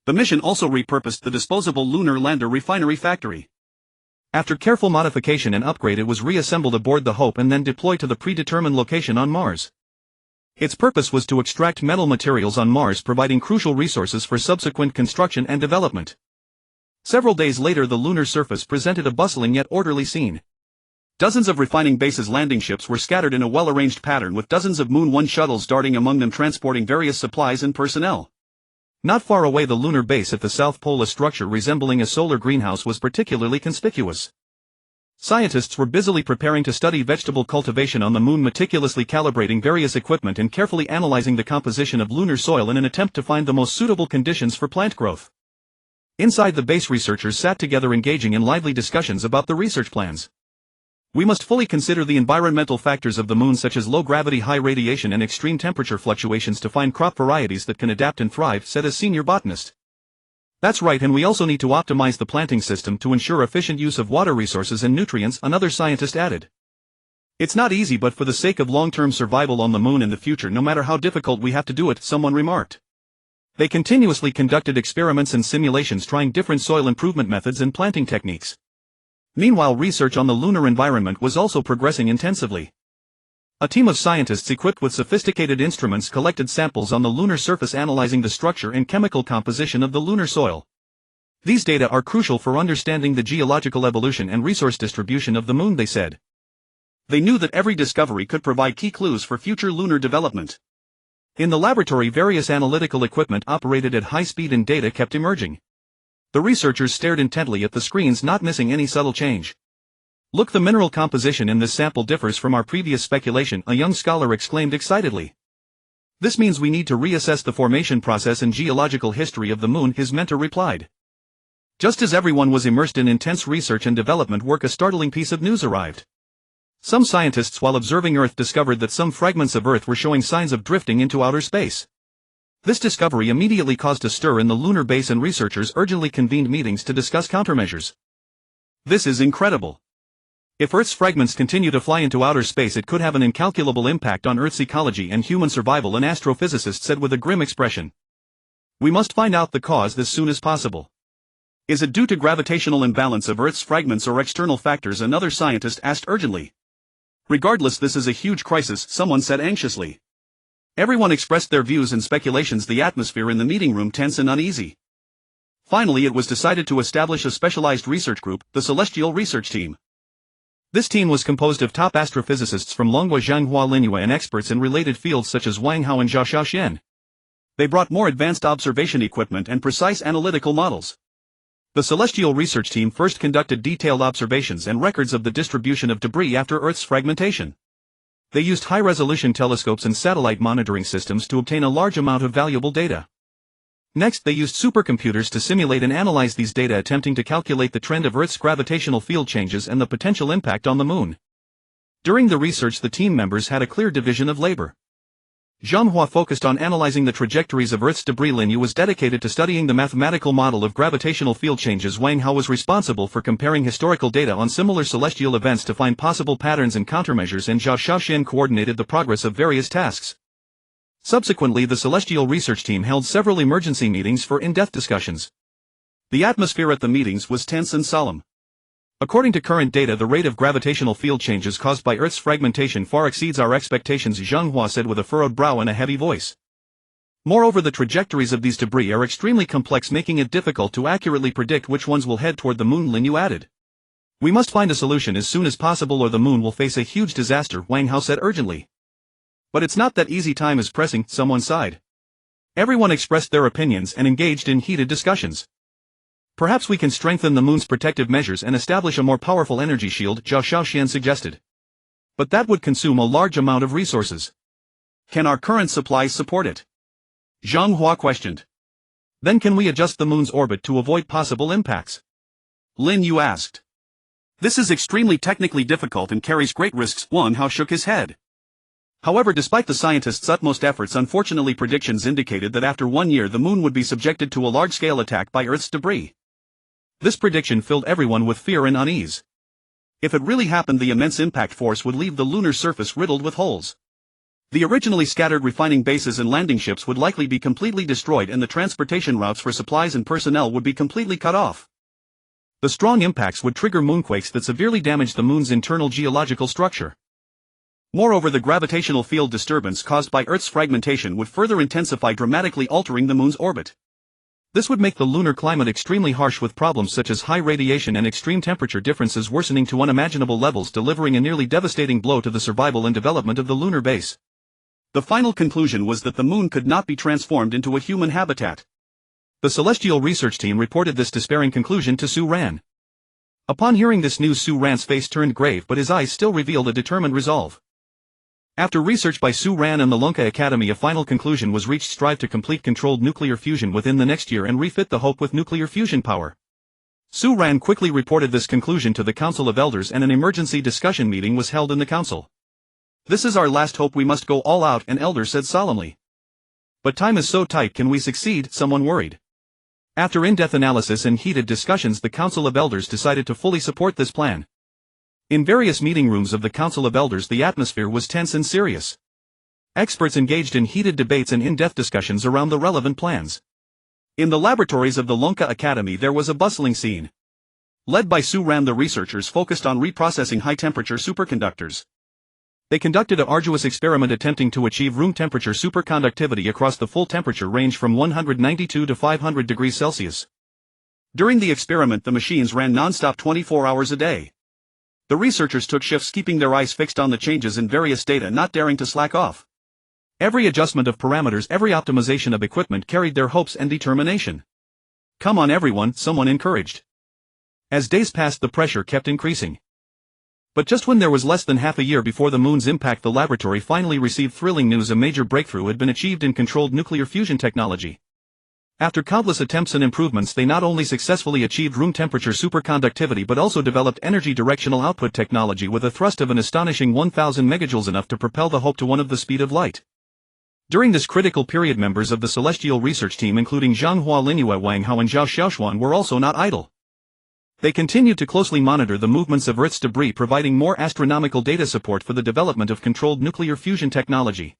The mission also repurposed the disposable lunar lander refinery factory. After careful modification and upgrade, it was reassembled aboard the Hope and then deployed to the predetermined location on Mars. Its purpose was to extract metal materials on Mars, providing crucial resources for subsequent construction and development. Several days later, the lunar surface presented a bustling yet orderly scene. Dozens of refining bases' landing ships were scattered in a well-arranged pattern, with dozens of Moon 1 shuttles darting among them, transporting various supplies and personnel. Not far away, the lunar base at the South Pole, a structure resembling a solar greenhouse, was particularly conspicuous. Scientists were busily preparing to study vegetable cultivation on the Moon, meticulously calibrating various equipment and carefully analyzing the composition of lunar soil in an attempt to find the most suitable conditions for plant growth. Inside the base, researchers sat together, engaging in lively discussions about the research plans. "We must fully consider the environmental factors of the Moon, such as low gravity, high radiation and extreme temperature fluctuations, to find crop varieties that can adapt and thrive," said a senior botanist. "That's right, and we also need to optimize the planting system to ensure efficient use of water resources and nutrients," another scientist added. "It's not easy, but for the sake of long-term survival on the Moon in the future, no matter how difficult, we have to do it," someone remarked. They continuously conducted experiments and simulations, trying different soil improvement methods and planting techniques. Meanwhile, research on the lunar environment was also progressing intensively. A team of scientists equipped with sophisticated instruments collected samples on the lunar surface, analyzing the structure and chemical composition of the lunar soil. These data are crucial for understanding the geological evolution and resource distribution of the Moon, they said. They knew that every discovery could provide key clues for future lunar development. In the laboratory, various analytical equipment operated at high speed and data kept emerging. The researchers stared intently at the screens, not missing any subtle change. "Look, the mineral composition in this sample differs from our previous speculation," a young scholar exclaimed excitedly. "This means we need to reassess the formation process and geological history of the Moon," his mentor replied. Just as everyone was immersed in intense research and development work, a startling piece of news arrived. Some scientists, while observing Earth, discovered that some fragments of Earth were showing signs of drifting into outer space. This discovery immediately caused a stir in the lunar base, and researchers urgently convened meetings to discuss countermeasures. "This is incredible. If Earth's fragments continue to fly into outer space, it could have an incalculable impact on Earth's ecology and human survival," an astrophysicist said with a grim expression. "We must find out the cause as soon as possible." "Is it due to gravitational imbalance of Earth's fragments or external factors?" another scientist asked urgently. "Regardless, this is a huge crisis," someone said anxiously. Everyone expressed their views and speculations, the atmosphere in the meeting room tense and uneasy. Finally, it was decided to establish a specialized research group, the Celestial Research Team. This team was composed of top astrophysicists from Longhua Zhanghua Linhua and experts in related fields such as Wang Hao and Zhao Xiaoxian. They brought more advanced observation equipment and precise analytical models. The Celestial Research Team first conducted detailed observations and records of the distribution of debris after Earth's fragmentation. They used high-resolution telescopes and satellite monitoring systems to obtain a large amount of valuable data. Next, they used supercomputers to simulate and analyze these data, attempting to calculate the trend of Earth's gravitational field changes and the potential impact on the Moon. During the research, the team members had a clear division of labor. Zhanghua focused on analyzing the trajectories of Earth's debris. Lin Yu was dedicated to studying the mathematical model of gravitational field changes. Wang Hao was responsible for comparing historical data on similar celestial events to find possible patterns and countermeasures, and Zhao Xiaoxian coordinated the progress of various tasks. Subsequently, the Celestial Research Team held several emergency meetings for in-depth discussions. The atmosphere at the meetings was tense and solemn. According to current data, the rate of gravitational field changes caused by Earth's fragmentation far exceeds our expectations, Zhanghua said with a furrowed brow and a heavy voice. Moreover, the trajectories of these debris are extremely complex, making it difficult to accurately predict which ones will head toward the moon. Lin Yu added. We must find a solution as soon as possible or the moon will face a huge disaster, Wang Hao said urgently. But it's not that easy, time is pressing, someone sighed. Everyone expressed their opinions and engaged in heated discussions. Perhaps we can strengthen the moon's protective measures and establish a more powerful energy shield, Zhao Xiaoxian suggested. But that would consume a large amount of resources. Can our current supplies support it? Zhang Hua questioned. Then can we adjust the moon's orbit to avoid possible impacts? Lin Yu asked. This is extremely technically difficult and carries great risks. Wang Hao shook his head. However, despite the scientists' utmost efforts, unfortunately predictions indicated that after 1 year the moon would be subjected to a large-scale attack by Earth's debris. This prediction filled everyone with fear and unease. If it really happened, the immense impact force would leave the lunar surface riddled with holes. The originally scattered refining bases and landing ships would likely be completely destroyed, and the transportation routes for supplies and personnel would be completely cut off. The strong impacts would trigger moonquakes that severely damage the moon's internal geological structure. Moreover, the gravitational field disturbance caused by Earth's fragmentation would further intensify, dramatically altering the moon's orbit. This would make the lunar climate extremely harsh, with problems such as high radiation and extreme temperature differences worsening to unimaginable levels, delivering a nearly devastating blow to the survival and development of the lunar base. The final conclusion was that the moon could not be transformed into a human habitat. The Celestial Research Team reported this despairing conclusion to Su Ran. Upon hearing this news, Su Ran's face turned grave, but his eyes still revealed a determined resolve. After research by Su Ran and the Manga Academy, a final conclusion was reached: strive to complete controlled nuclear fusion within the next year and refit the Hope with nuclear fusion power. Su Ran quickly reported this conclusion to the Council of Elders, and an emergency discussion meeting was held in the council. This is our last hope, we must go all out, an elder said solemnly. But time is so tight, can we succeed? Someone worried. After in-depth analysis and heated discussions, the Council of Elders decided to fully support this plan. In various meeting rooms of the Council of Elders, the atmosphere was tense and serious. Experts engaged in heated debates and in-depth discussions around the relevant plans. In the laboratories of the Manga Academy there was a bustling scene. Led by Su Ran, the researchers focused on reprocessing high-temperature superconductors. They conducted an arduous experiment attempting to achieve room temperature superconductivity across the full temperature range from 192 to 500 degrees Celsius. During the experiment, the machines ran non-stop 24 hours a day. The researchers took shifts, keeping their eyes fixed on the changes in various data, not daring to slack off. Every adjustment of parameters, every optimization of equipment carried their hopes and determination. Come on everyone, someone encouraged. As days passed, the pressure kept increasing. But just when there was less than half a year before the moon's impact, the laboratory finally received thrilling news: a major breakthrough had been achieved in controlled nuclear fusion technology. After countless attempts and improvements, they not only successfully achieved room temperature superconductivity but also developed energy directional output technology with a thrust of an astonishing 1000 megajoules, enough to propel the Hope to one of the speed of light. During this critical period, members of the Celestial Research Team, including Zhanghua, Lin Yu, Wang Hao and Zhao Xiaoxuan, were also not idle. They continued to closely monitor the movements of Earth's debris, providing more astronomical data support for the development of controlled nuclear fusion technology.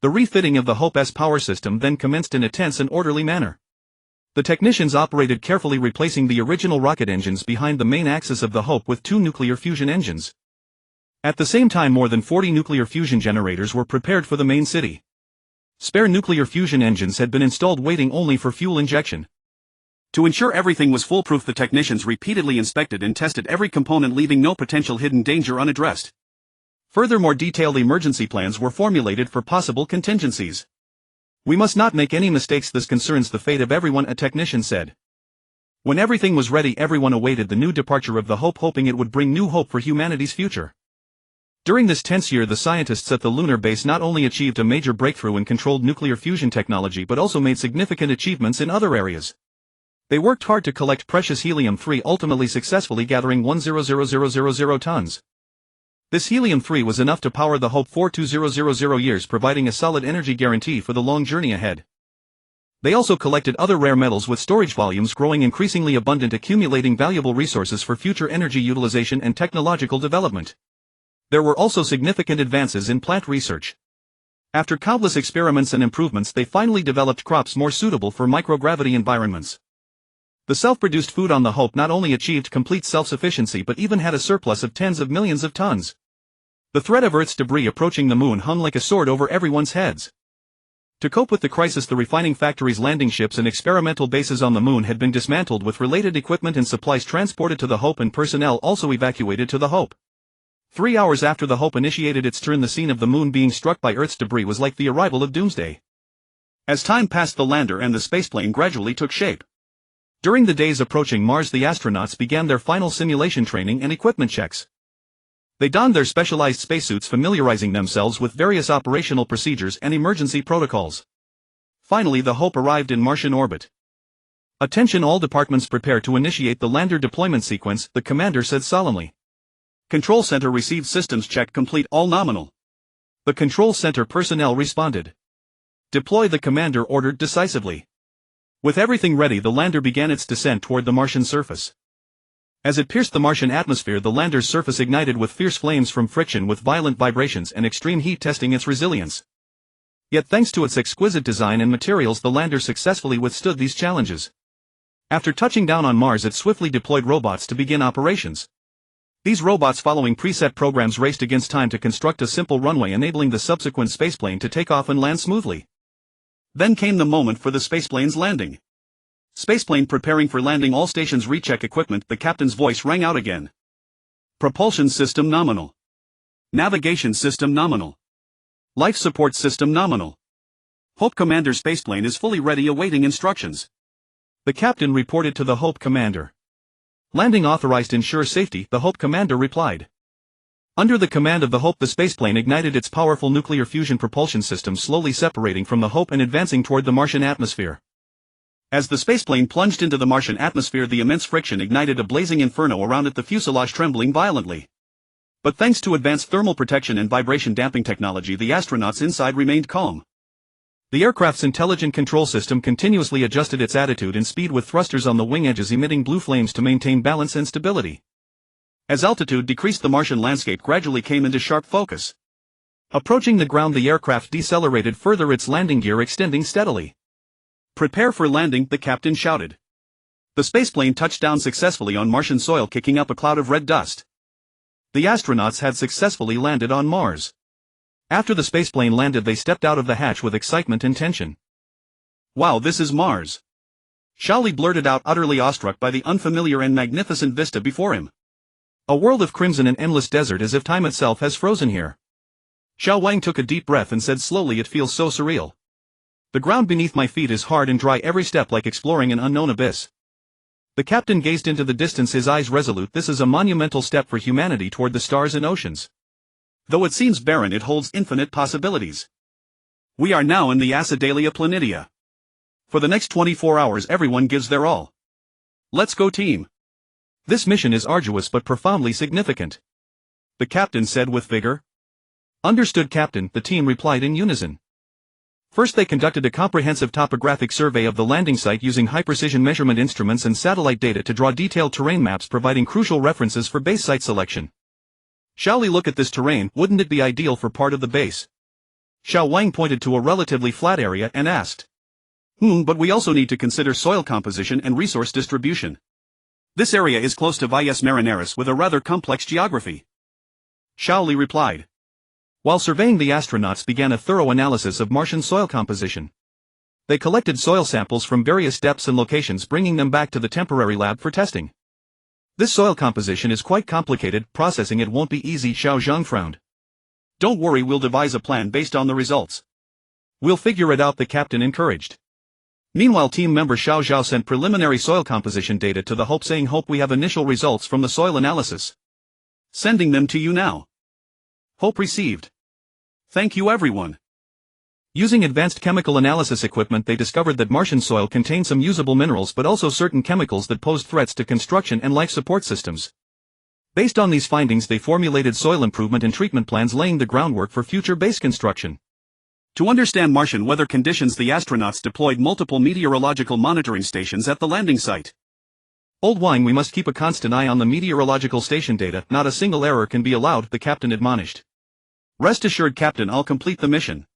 The refitting of the Hope-S power system then commenced in a tense and orderly manner. The technicians operated carefully, replacing the original rocket engines behind the main axis of the Hope with 2 nuclear fusion engines. At the same time, more than 40 nuclear fusion generators were prepared for the main city. Spare nuclear fusion engines had been installed, waiting only for fuel injection. To ensure everything was foolproof, the technicians repeatedly inspected and tested every component, leaving no potential hidden danger unaddressed. Furthermore, detailed emergency plans were formulated for possible contingencies. We must not make any mistakes, this concerns the fate of everyone, a technician said. When everything was ready, everyone awaited the new departure of the Hope, hoping it would bring new hope for humanity's future. During this tense year, the scientists at the lunar base not only achieved a major breakthrough in controlled nuclear fusion technology but also made significant achievements in other areas. They worked hard to collect precious helium-3, ultimately successfully gathering 1,000,000 tons. This helium-3 was enough to power the Hope for 2000 years, providing a solid energy guarantee for the long journey ahead. They also collected other rare metals with storage volumes growing increasingly abundant, accumulating valuable resources for future energy utilization and technological development. There were also significant advances in plant research. After countless experiments and improvements, they finally developed crops more suitable for microgravity environments. The self-produced food on the Hope not only achieved complete self-sufficiency but even had a surplus of tens of millions of tons. The threat of Earth's debris approaching the moon hung like a sword over everyone's heads. To cope with the crisis, the refining factories, landing ships and experimental bases on the moon had been dismantled, with related equipment and supplies transported to the Hope and personnel also evacuated to the Hope. 3 hours after the Hope initiated its turn, the scene of the moon being struck by Earth's debris was like the arrival of doomsday. As time passed, the lander and the spaceplane gradually took shape. During the days approaching Mars, the astronauts began their final simulation training and equipment checks. They donned their specialized spacesuits, familiarizing themselves with various operational procedures and emergency protocols. Finally, the Hope arrived in Martian orbit. "Attention, all departments, prepare to initiate the lander deployment sequence," the commander said solemnly. "Control Center received, systems check complete, all nominal." The Control Center personnel responded. "Deploy," the commander ordered decisively. With everything ready, the lander began its descent toward the Martian surface. As it pierced the Martian atmosphere, the lander's surface ignited with fierce flames from friction, with violent vibrations and extreme heat testing its resilience. Yet thanks to its exquisite design and materials, the lander successfully withstood these challenges. After touching down on Mars, it swiftly deployed robots to begin operations. These robots, following preset programs, raced against time to construct a simple runway, enabling the subsequent spaceplane to take off and land smoothly. Then came the moment for the spaceplane's landing. "Spaceplane preparing for landing, all stations recheck equipment," the captain's voice rang out again. "Propulsion system nominal. Navigation system nominal. Life support system nominal. Hope Commander, spaceplane is fully ready, awaiting instructions," the captain reported to the Hope commander. "Landing authorized, ensure safety," the Hope commander replied. Under the command of the Hope, the spaceplane ignited its powerful nuclear fusion propulsion system, slowly separating from the Hope and advancing toward the Martian atmosphere. As the spaceplane plunged into the Martian atmosphere, the immense friction ignited a blazing inferno around it, the fuselage trembling violently. But thanks to advanced thermal protection and vibration damping technology, the astronauts inside remained calm. The aircraft's intelligent control system continuously adjusted its attitude and speed, with thrusters on the wing edges emitting blue flames to maintain balance and stability. As altitude decreased, the Martian landscape gradually came into sharp focus. Approaching the ground, the aircraft decelerated further, its landing gear extending steadily. "Prepare for landing," the captain shouted. The spaceplane touched down successfully on Martian soil, kicking up a cloud of red dust. The astronauts had successfully landed on Mars. After the spaceplane landed, they stepped out of the hatch with excitement and tension. "Wow, this is Mars!" Shaoli blurted out, utterly awestruck by the unfamiliar and magnificent vista before him. "A world of crimson and endless desert, as if time itself has frozen here." Xiao Wang took a deep breath and said slowly, "It feels so surreal. The ground beneath my feet is hard and dry, every step like exploring an unknown abyss." The captain gazed into the distance, his eyes resolute. "This is a monumental step for humanity toward the stars and oceans. Though it seems barren, it holds infinite possibilities. We are now in the Acidalia Planitia. For the next 24 hours, everyone gives their all. Let's go, team. This mission is arduous but profoundly significant," the captain said with vigor. "Understood, Captain," the team replied in unison. First, they conducted a comprehensive topographic survey of the landing site using high-precision measurement instruments and satellite data to draw detailed terrain maps, providing crucial references for base site selection. "Shall we look at this terrain? Wouldn't it be ideal for part of the base?" Xiao Wang pointed to a relatively flat area and asked. But we also need to consider soil composition and resource distribution. This area is close to Vias Marineris with a rather complex geography," Shaoli replied. While surveying, the astronauts began a thorough analysis of Martian soil composition. They collected soil samples from various depths and locations, bringing them back to the temporary lab for testing. "This soil composition is quite complicated, processing it won't be easy," Xiao Zhang frowned. "Don't worry, we'll devise a plan based on the results. We'll figure it out," the captain encouraged. Meanwhile, team member Xiao Zhao sent preliminary soil composition data to the Hope, saying, "Hope, we have initial results from the soil analysis. Sending them to you now." Hope received. "Thank you, everyone." Using advanced chemical analysis equipment, they discovered that Martian soil contained some usable minerals but also certain chemicals that posed threats to construction and life support systems. Based on these findings, they formulated soil improvement and treatment plans, laying the groundwork for future base construction. To understand Martian weather conditions, the astronauts deployed multiple meteorological monitoring stations at the landing site. Old Wang, we must keep a constant eye on the meteorological station data, not a single error can be allowed, the captain admonished. Rest assured, Captain, I'll complete the mission.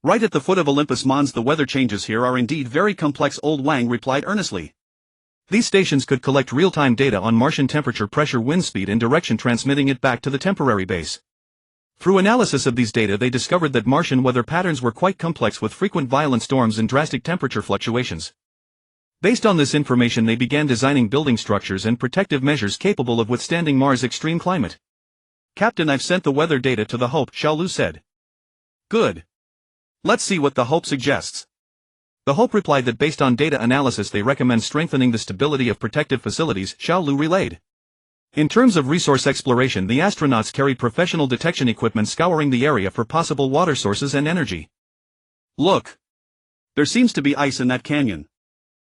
Right at the foot of Olympus Mons, the weather changes here are indeed very complex, Old Wang replied earnestly. These stations could collect real-time data on Martian temperature, pressure, wind speed and direction, transmitting it back to the temporary base. Through analysis of these data, they discovered that Martian weather patterns were quite complex, with frequent violent storms and drastic temperature fluctuations. Based on this information, they began designing building structures and protective measures capable of withstanding Mars' extreme climate. Captain, I've sent the weather data to the Hope, Xiaolu said. Good. Let's see what the Hope suggests. The Hope replied that based on data analysis they recommend strengthening the stability of protective facilities, Xiaolu relayed. In terms of resource exploration, the astronauts carried professional detection equipment scouring the area for possible water sources and energy. Look! There seems to be ice in that canyon.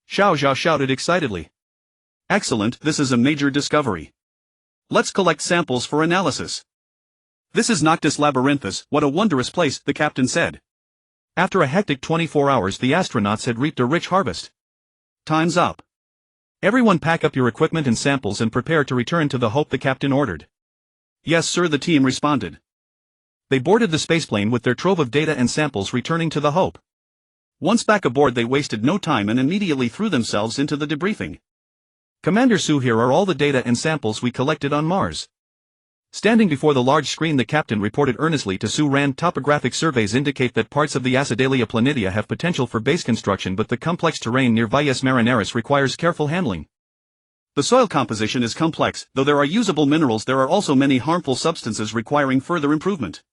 Xiao Zhao shouted excitedly. Excellent, this is a major discovery. Let's collect samples for analysis. This is Noctis Labyrinthus, what a wondrous place, the captain said. After a hectic 24 hours, the astronauts had reaped a rich harvest. Time's up. Everyone pack up your equipment and samples and prepare to return to the Hope, the captain ordered. Yes, sir, the team responded. They boarded the spaceplane with their trove of data and samples, returning to the Hope. Once back aboard, they wasted no time and immediately threw themselves into the debriefing. Commander Su, here are all the data and samples we collected on Mars. Standing before the large screen, the captain reported earnestly to Su Ran. Topographic surveys indicate that parts of the Acidalia planitia have potential for base construction, but the complex terrain near Valles Marineris requires careful handling. The soil composition is complex, though there are usable minerals, there are also many harmful substances requiring further improvement.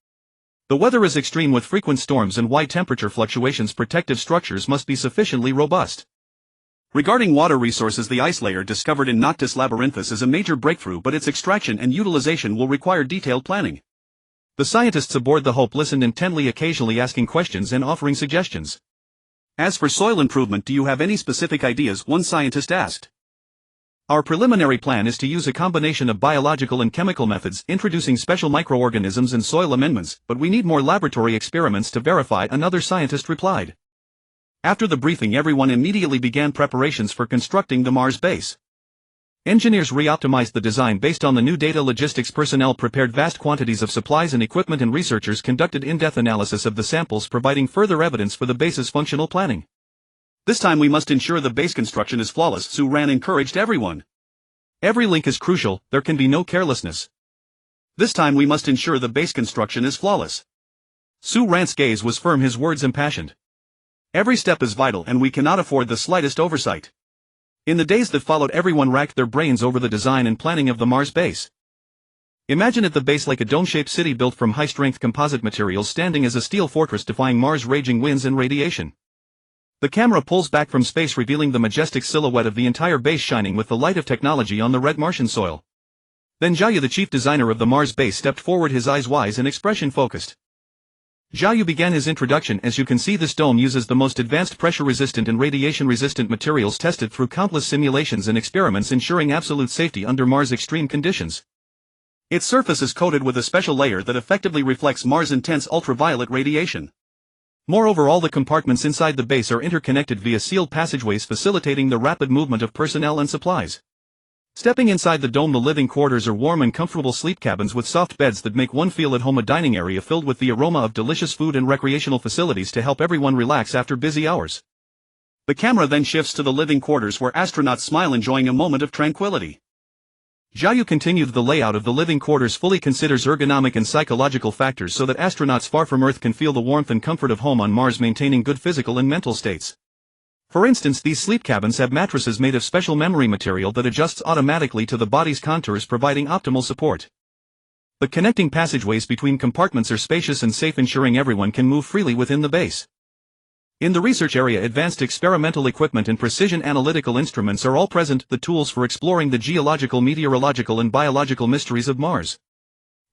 The weather is extreme with frequent storms and wide temperature fluctuations. Protective structures must be sufficiently robust. Regarding water resources, the ice layer discovered in Noctis Labyrinthus is a major breakthrough, but its extraction and utilization will require detailed planning. The scientists aboard the Hope listened intently, occasionally asking questions and offering suggestions. As for soil improvement, do you have any specific ideas? One scientist asked. Our preliminary plan is to use a combination of biological and chemical methods, introducing special microorganisms and soil amendments, but we need more laboratory experiments to verify, another scientist replied. After the briefing, everyone immediately began preparations for constructing the Mars base. Engineers re-optimized the design based on the new data. Logistics personnel prepared vast quantities of supplies and equipment, and researchers conducted in-depth analysis of the samples, providing further evidence for the base's functional planning. This time we must ensure the base construction is flawless, Su Ran encouraged everyone. Every link is crucial, there can be no carelessness. This time we must ensure the base construction is flawless. Su Ran's gaze was firm, his words impassioned. Every step is vital and we cannot afford the slightest oversight. In the days that followed, everyone racked their brains over the design and planning of the Mars base. Imagine it, the base like a dome-shaped city built from high-strength composite materials, standing as a steel fortress defying Mars' raging winds and radiation. The camera pulls back from space, revealing the majestic silhouette of the entire base shining with the light of technology on the red Martian soil. Then Zhao Yu, the chief designer of the Mars base, stepped forward, his eyes wise and expression focused. Zhao Yu began his introduction. As you can see, this dome uses the most advanced pressure-resistant and radiation-resistant materials tested through countless simulations and experiments, ensuring absolute safety under Mars' extreme conditions. Its surface is coated with a special layer that effectively reflects Mars' intense ultraviolet radiation. Moreover, all the compartments inside the base are interconnected via sealed passageways, facilitating the rapid movement of personnel and supplies. Stepping inside the dome, the living quarters are warm and comfortable sleep cabins with soft beds that make one feel at home, a dining area filled with the aroma of delicious food, and recreational facilities to help everyone relax after busy hours. The camera then shifts to the living quarters where astronauts smile, enjoying a moment of tranquility. Zhao Yu continued. The layout of the living quarters fully considers ergonomic and psychological factors so that astronauts far from Earth can feel the warmth and comfort of home on Mars, maintaining good physical and mental states. For instance, these sleep cabins have mattresses made of special memory material that adjusts automatically to the body's contours, providing optimal support. The connecting passageways between compartments are spacious and safe, ensuring everyone can move freely within the base. In the research area, advanced experimental equipment and precision analytical instruments are all present, the tools for exploring the geological, meteorological and biological mysteries of Mars.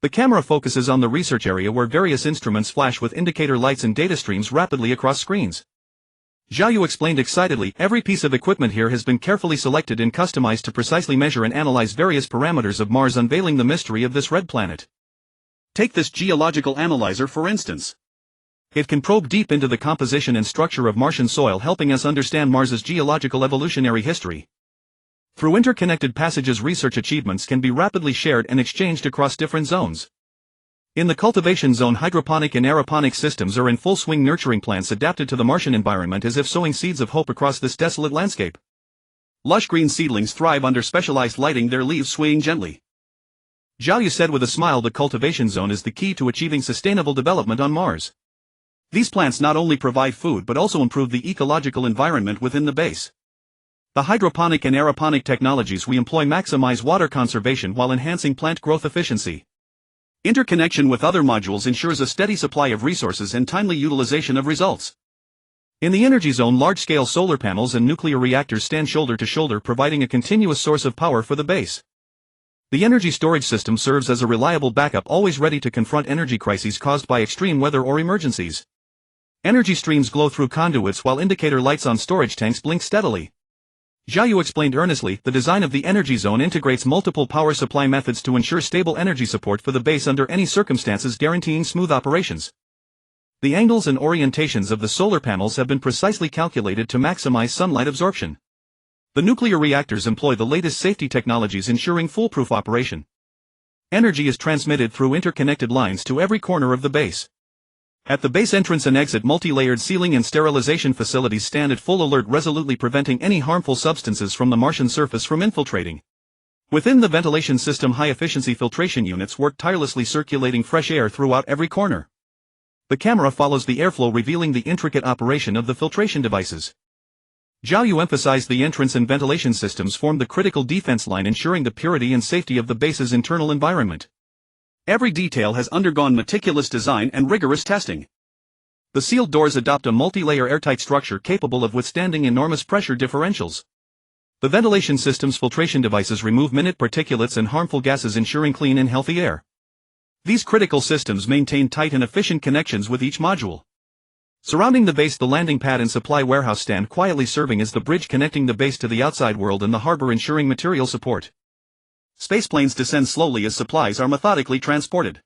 The camera focuses on the research area where various instruments flash with indicator lights and data streams rapidly across screens. Zhao Yu explained excitedly, every piece of equipment here has been carefully selected and customized to precisely measure and analyze various parameters of Mars, unveiling the mystery of this red planet. Take this geological analyzer for instance. It can probe deep into the composition and structure of Martian soil, helping us understand Mars's geological evolutionary history. Through interconnected passages, research achievements can be rapidly shared and exchanged across different zones. In the cultivation zone, hydroponic and aeroponic systems are in full swing, nurturing plants adapted to the Martian environment as if sowing seeds of hope across this desolate landscape. Lush green seedlings thrive under specialized lighting, their leaves swaying gently. Zhao Yu said with a smile, the cultivation zone is the key to achieving sustainable development on Mars. These plants not only provide food but also improve the ecological environment within the base. The hydroponic and aeroponic technologies we employ maximize water conservation while enhancing plant growth efficiency. Interconnection with other modules ensures a steady supply of resources and timely utilization of results. In the energy zone, large-scale solar panels and nuclear reactors stand shoulder to shoulder, providing a continuous source of power for the base. The energy storage system serves as a reliable backup, always ready to confront energy crises caused by extreme weather or emergencies. Energy streams glow through conduits while indicator lights on storage tanks blink steadily. Zhao Yu explained earnestly, the design of the energy zone integrates multiple power supply methods to ensure stable energy support for the base under any circumstances, guaranteeing smooth operations. The angles and orientations of the solar panels have been precisely calculated to maximize sunlight absorption. The nuclear reactors employ the latest safety technologies, ensuring foolproof operation. Energy is transmitted through interconnected lines to every corner of the base. At the base entrance and exit, multi-layered sealing and sterilization facilities stand at full alert, resolutely preventing any harmful substances from the Martian surface from infiltrating. Within the ventilation system, high-efficiency filtration units work tirelessly, circulating fresh air throughout every corner. The camera follows the airflow, revealing the intricate operation of the filtration devices. Zhao Yu emphasized the entrance and ventilation systems form the critical defense line, ensuring the purity and safety of the base's internal environment. Every detail has undergone meticulous design and rigorous testing. The sealed doors adopt a multi-layer airtight structure capable of withstanding enormous pressure differentials. The ventilation system's filtration devices remove minute particulates and harmful gases, ensuring clean and healthy air. These critical systems maintain tight and efficient connections with each module. Surrounding the base, the landing pad and supply warehouse stand quietly, serving as the bridge connecting the base to the outside world and the harbor, ensuring material support. Spaceplanes descend slowly as supplies are methodically transported.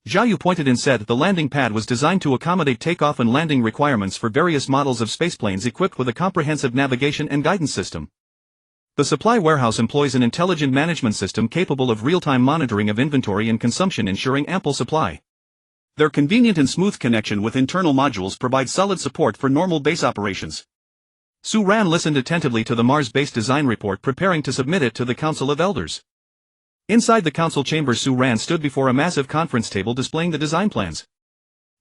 Zhao Yu pointed and said the landing pad was designed to accommodate takeoff and landing requirements for various models of spaceplanes equipped with a comprehensive navigation and guidance system. The supply warehouse employs an intelligent management system capable of real-time monitoring of inventory and consumption, ensuring ample supply. Their convenient and smooth connection with internal modules provides solid support for normal base operations. Su Ran listened attentively to the Mars base design report, preparing to submit it to the Council of Elders. Inside the council chamber, Su Ran stood before a massive conference table displaying the design plans.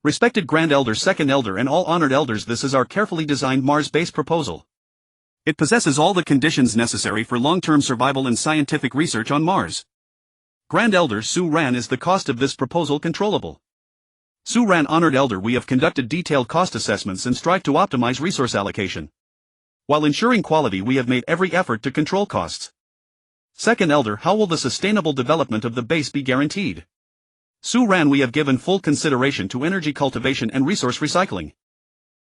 Respected Grand Elder, Second Elder and all honored elders, this is our carefully designed Mars base proposal. It possesses all the conditions necessary for long-term survival and scientific research on Mars. Grand Elder Su Ran, is the cost of this proposal controllable? Su Ran, honored elder, we have conducted detailed cost assessments and strive to optimize resource allocation. While ensuring quality, we have made every effort to control costs. Second Elder, how will the sustainable development of the base be guaranteed? Su Ran, we have given full consideration to energy cultivation and resource recycling.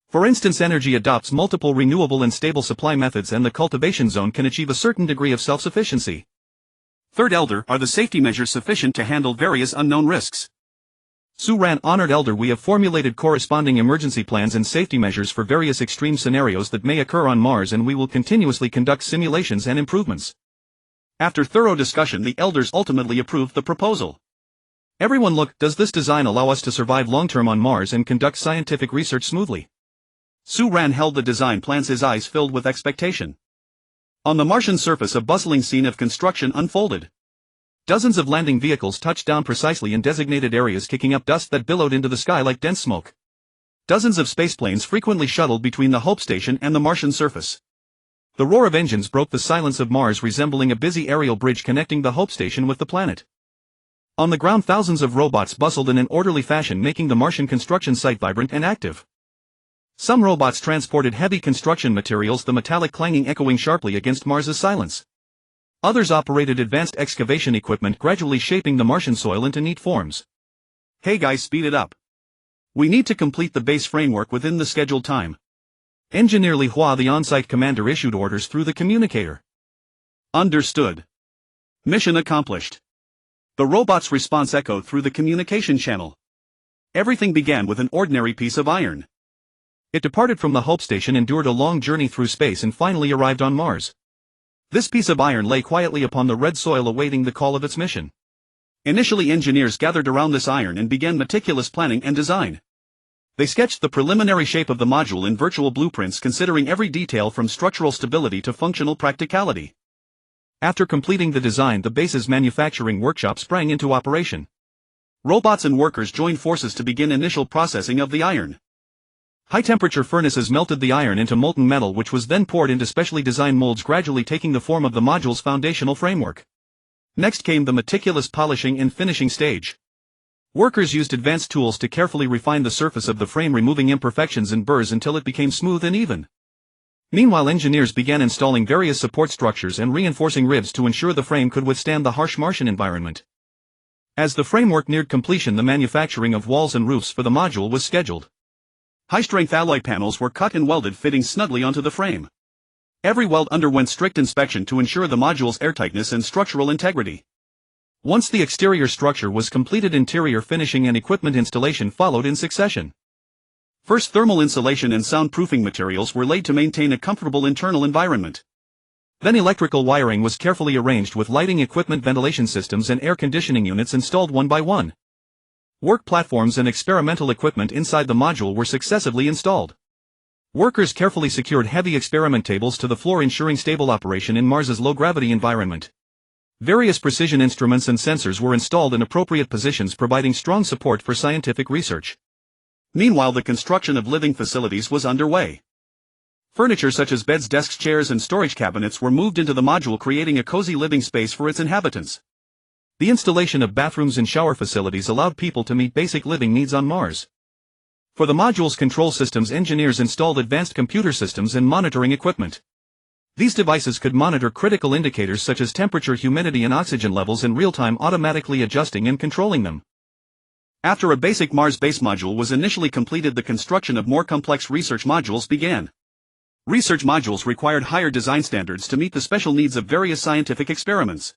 For instance, energy adopts multiple renewable and stable supply methods, and the cultivation zone can achieve a certain degree of self-sufficiency. Third Elder, are the safety measures sufficient to handle various unknown risks? Su Ran, honored elder, we have formulated corresponding emergency plans and safety measures for various extreme scenarios that may occur on Mars, and we will continuously conduct simulations and improvements. After thorough discussion, the elders ultimately approved the proposal. Everyone look, does this design allow us to survive long-term on Mars and conduct scientific research smoothly? Su Ran held the design plans, his eyes filled with expectation. On the Martian surface, a bustling scene of construction unfolded. Dozens of landing vehicles touched down precisely in designated areas, kicking up dust that billowed into the sky like dense smoke. Dozens of spaceplanes frequently shuttled between the Hope Station and the Martian surface. The roar of engines broke the silence of Mars, resembling a busy aerial bridge connecting the Hope Station with the planet. On the ground, thousands of robots bustled in an orderly fashion, making the Martian construction site vibrant and active. Some robots transported heavy construction materials, the metallic clanging echoing sharply against Mars's silence. Others operated advanced excavation equipment, gradually shaping the Martian soil into neat forms. Hey guys, speed it up. We need to complete the base framework within the scheduled time. Engineer Li Hua, the on-site commander, issued orders through the communicator. Understood. Mission accomplished. The robot's response echoed through the communication channel. Everything began with an ordinary piece of iron. It departed from the Hope Station, endured a long journey through space, and finally arrived on Mars. This piece of iron lay quietly upon the red soil awaiting the call of its mission. Initially, engineers gathered around this iron and began meticulous planning and design. They sketched the preliminary shape of the module in virtual blueprints, considering every detail from structural stability to functional practicality. After completing the design, the base's manufacturing workshop sprang into operation. Robots and workers joined forces to begin initial processing of the iron. High-temperature furnaces melted the iron into molten metal, which was then poured into specially designed molds, gradually taking the form of the module's foundational framework. Next came the meticulous polishing and finishing stage. Workers used advanced tools to carefully refine the surface of the frame, removing imperfections and burrs until it became smooth and even. Meanwhile, engineers began installing various support structures and reinforcing ribs to ensure the frame could withstand the harsh Martian environment. As the framework neared completion, the manufacturing of walls and roofs for the module was scheduled. High-strength alloy panels were cut and welded, fitting snugly onto the frame. Every weld underwent strict inspection to ensure the module's airtightness and structural integrity. Once the exterior structure was completed, interior finishing and equipment installation followed in succession. First, thermal insulation and soundproofing materials were laid to maintain a comfortable internal environment. Then electrical wiring was carefully arranged, with lighting equipment, ventilation systems and air conditioning units installed one by one. Work platforms and experimental equipment inside the module were successively installed. Workers carefully secured heavy experiment tables to the floor, ensuring stable operation in Mars's low-gravity environment. Various precision instruments and sensors were installed in appropriate positions, providing strong support for scientific research. Meanwhile, the construction of living facilities was underway. Furniture such as beds, desks, chairs, and storage cabinets were moved into the module, creating a cozy living space for its inhabitants. The installation of bathrooms and shower facilities allowed people to meet basic living needs on Mars. For the module's control systems, engineers installed advanced computer systems and monitoring equipment. These devices could monitor critical indicators such as temperature, humidity, and oxygen levels in real time, automatically adjusting and controlling them. After a basic Mars base module was initially completed, the construction of more complex research modules began. Research modules required higher design standards to meet the special needs of various scientific experiments.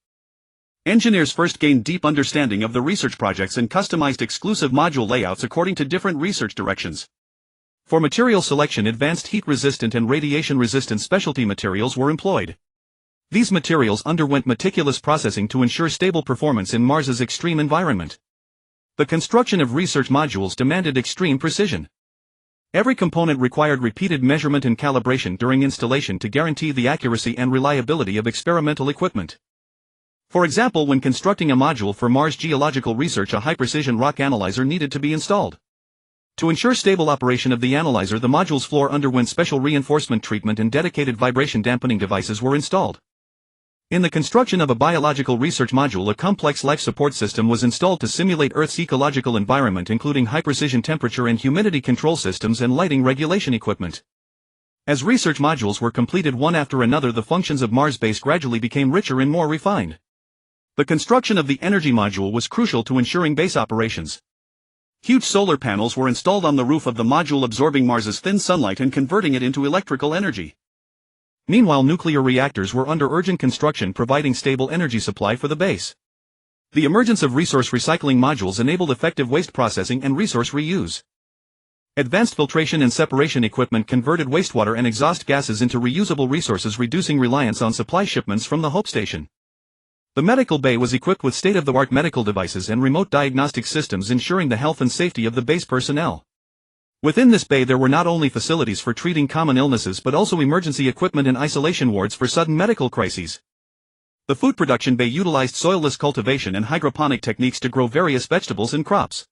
Engineers first gained deep understanding of the research projects and customized exclusive module layouts according to different research directions. For material selection, advanced heat-resistant and radiation-resistant specialty materials were employed. These materials underwent meticulous processing to ensure stable performance in Mars's extreme environment. The construction of research modules demanded extreme precision. Every component required repeated measurement and calibration during installation to guarantee the accuracy and reliability of experimental equipment. For example, when constructing a module for Mars geological research, a high-precision rock analyzer needed to be installed. To ensure stable operation of the analyzer, the module's floor underwent special reinforcement treatment and dedicated vibration dampening devices were installed. In the construction of a biological research module, a complex life support system was installed to simulate Earth's ecological environment, including high-precision temperature and humidity control systems and lighting regulation equipment. As research modules were completed one after another, the functions of Mars base gradually became richer and more refined. The construction of the energy module was crucial to ensuring base operations. Huge solar panels were installed on the roof of the module, absorbing Mars's thin sunlight and converting it into electrical energy. Meanwhile, nuclear reactors were under urgent construction, providing stable energy supply for the base. The emergence of resource recycling modules enabled effective waste processing and resource reuse. Advanced filtration and separation equipment converted wastewater and exhaust gases into reusable resources, reducing reliance on supply shipments from the Hope Station. The medical bay was equipped with state-of-the-art medical devices and remote diagnostic systems, ensuring the health and safety of the base personnel. Within this bay there were not only facilities for treating common illnesses but also emergency equipment and isolation wards for sudden medical crises. The food production bay utilized soilless cultivation and hydroponic techniques to grow various vegetables and crops.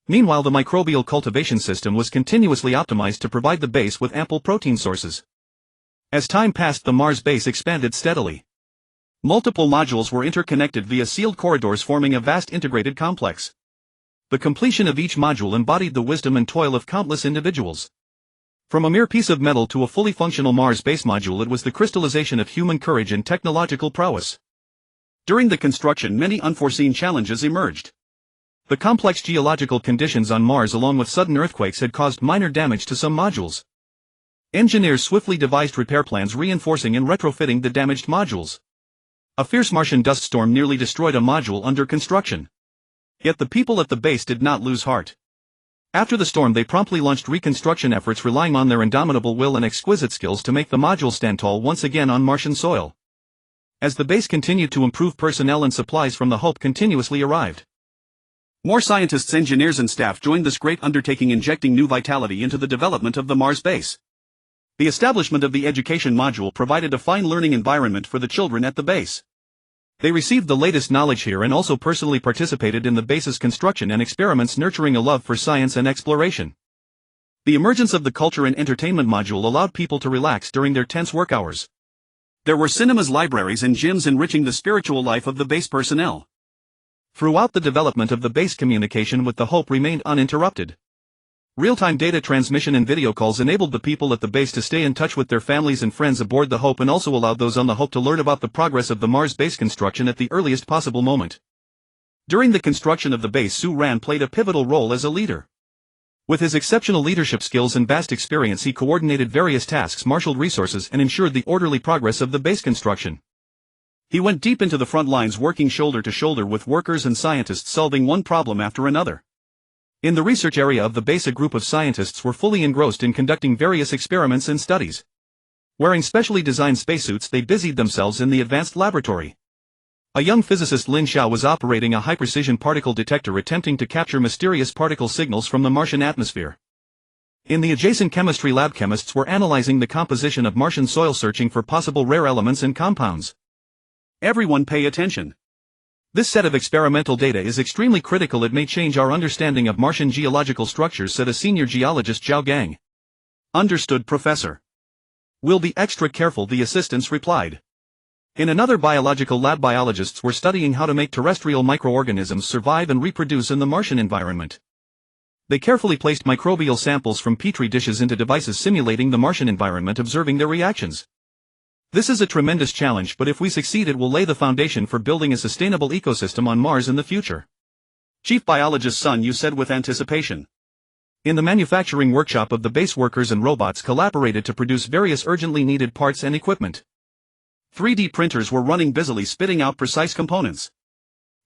Meanwhile, the microbial cultivation system was continuously optimized to provide the base with ample protein sources. As time passed, the Mars base expanded steadily. Multiple modules were interconnected via sealed corridors, forming a vast integrated complex. The completion of each module embodied the wisdom and toil of countless individuals. From a mere piece of metal to a fully functional Mars base module, it was the crystallization of human courage and technological prowess. During the construction, many unforeseen challenges emerged. The complex geological conditions on Mars, along with sudden earthquakes, had caused minor damage to some modules. Engineers swiftly devised repair plans reinforcing and retrofitting the damaged modules. A fierce Martian dust storm nearly destroyed a module under construction. Yet the people at the base did not lose heart. After the storm, they promptly launched reconstruction efforts, relying on their indomitable will and exquisite skills to make the module stand tall once again on Martian soil. As the base continued to improve, personnel and supplies from the Hope continuously arrived. More scientists, engineers and staff joined this great undertaking, injecting new vitality into the development of the Mars base. The establishment of the education module provided a fine learning environment for the children at the base. They received the latest knowledge here and also personally participated in the base's construction and experiments, nurturing a love for science and exploration. The emergence of the culture and entertainment module allowed people to relax during their tense work hours. There were cinemas, libraries and gyms enriching the spiritual life of the base personnel. Throughout the development of the base, communication with the Hope remained uninterrupted. Real-time data transmission and video calls enabled the people at the base to stay in touch with their families and friends aboard the Hope, and also allowed those on the Hope to learn about the progress of the Mars base construction at the earliest possible moment. During the construction of the base, Su Ran played a pivotal role as a leader. With his exceptional leadership skills and vast experience, he coordinated various tasks, marshaled resources, and ensured the orderly progress of the base construction. He went deep into the front lines, working shoulder to shoulder with workers and scientists, solving one problem after another. In the research area of the base, a group of scientists were fully engrossed in conducting various experiments and studies. Wearing specially designed spacesuits, they busied themselves in the advanced laboratory. A young physicist, Lin Xiao, was operating a high-precision particle detector, attempting to capture mysterious particle signals from the Martian atmosphere. In the adjacent chemistry lab, chemists were analyzing the composition of Martian soil, searching for possible rare elements and compounds. Everyone pay attention. This set of experimental data is extremely critical. It may change our understanding of Martian geological structures, said a senior geologist, Zhao Gang. Understood, Professor. We'll be extra careful, the assistants replied. In another biological lab, biologists were studying how to make terrestrial microorganisms survive and reproduce in the Martian environment. They carefully placed microbial samples from petri dishes into devices simulating the Martian environment, observing their reactions. This is a tremendous challenge, but if we succeed, it will lay the foundation for building a sustainable ecosystem on Mars in the future. Chief Biologist Sun Yu said with anticipation. In the manufacturing workshop of the base, workers and robots collaborated to produce various urgently needed parts and equipment. 3D printers were running busily, spitting out precise components.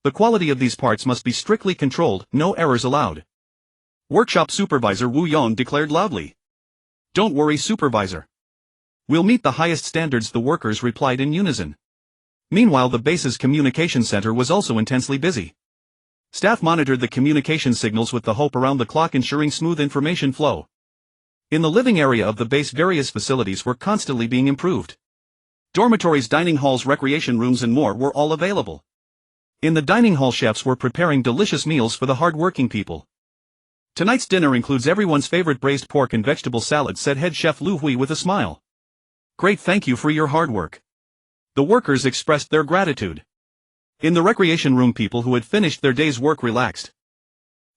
The quality of these parts must be strictly controlled, no errors allowed. Workshop supervisor Wu Yong declared loudly. Don't worry, supervisor. We'll meet the highest standards, the workers replied in unison. Meanwhile, the base's communication center was also intensely busy. Staff monitored the communication signals with the Hope around the clock, ensuring smooth information flow. In the living area of the base, various facilities were constantly being improved. Dormitories, dining halls, recreation rooms and more were all available. In the dining hall, chefs were preparing delicious meals for the hard-working people. Tonight's dinner includes everyone's favorite braised pork and vegetable salad, said head chef Lu Hui with a smile. Great, thank you for your hard work. The workers expressed their gratitude. In the recreation room, people who had finished their day's work relaxed.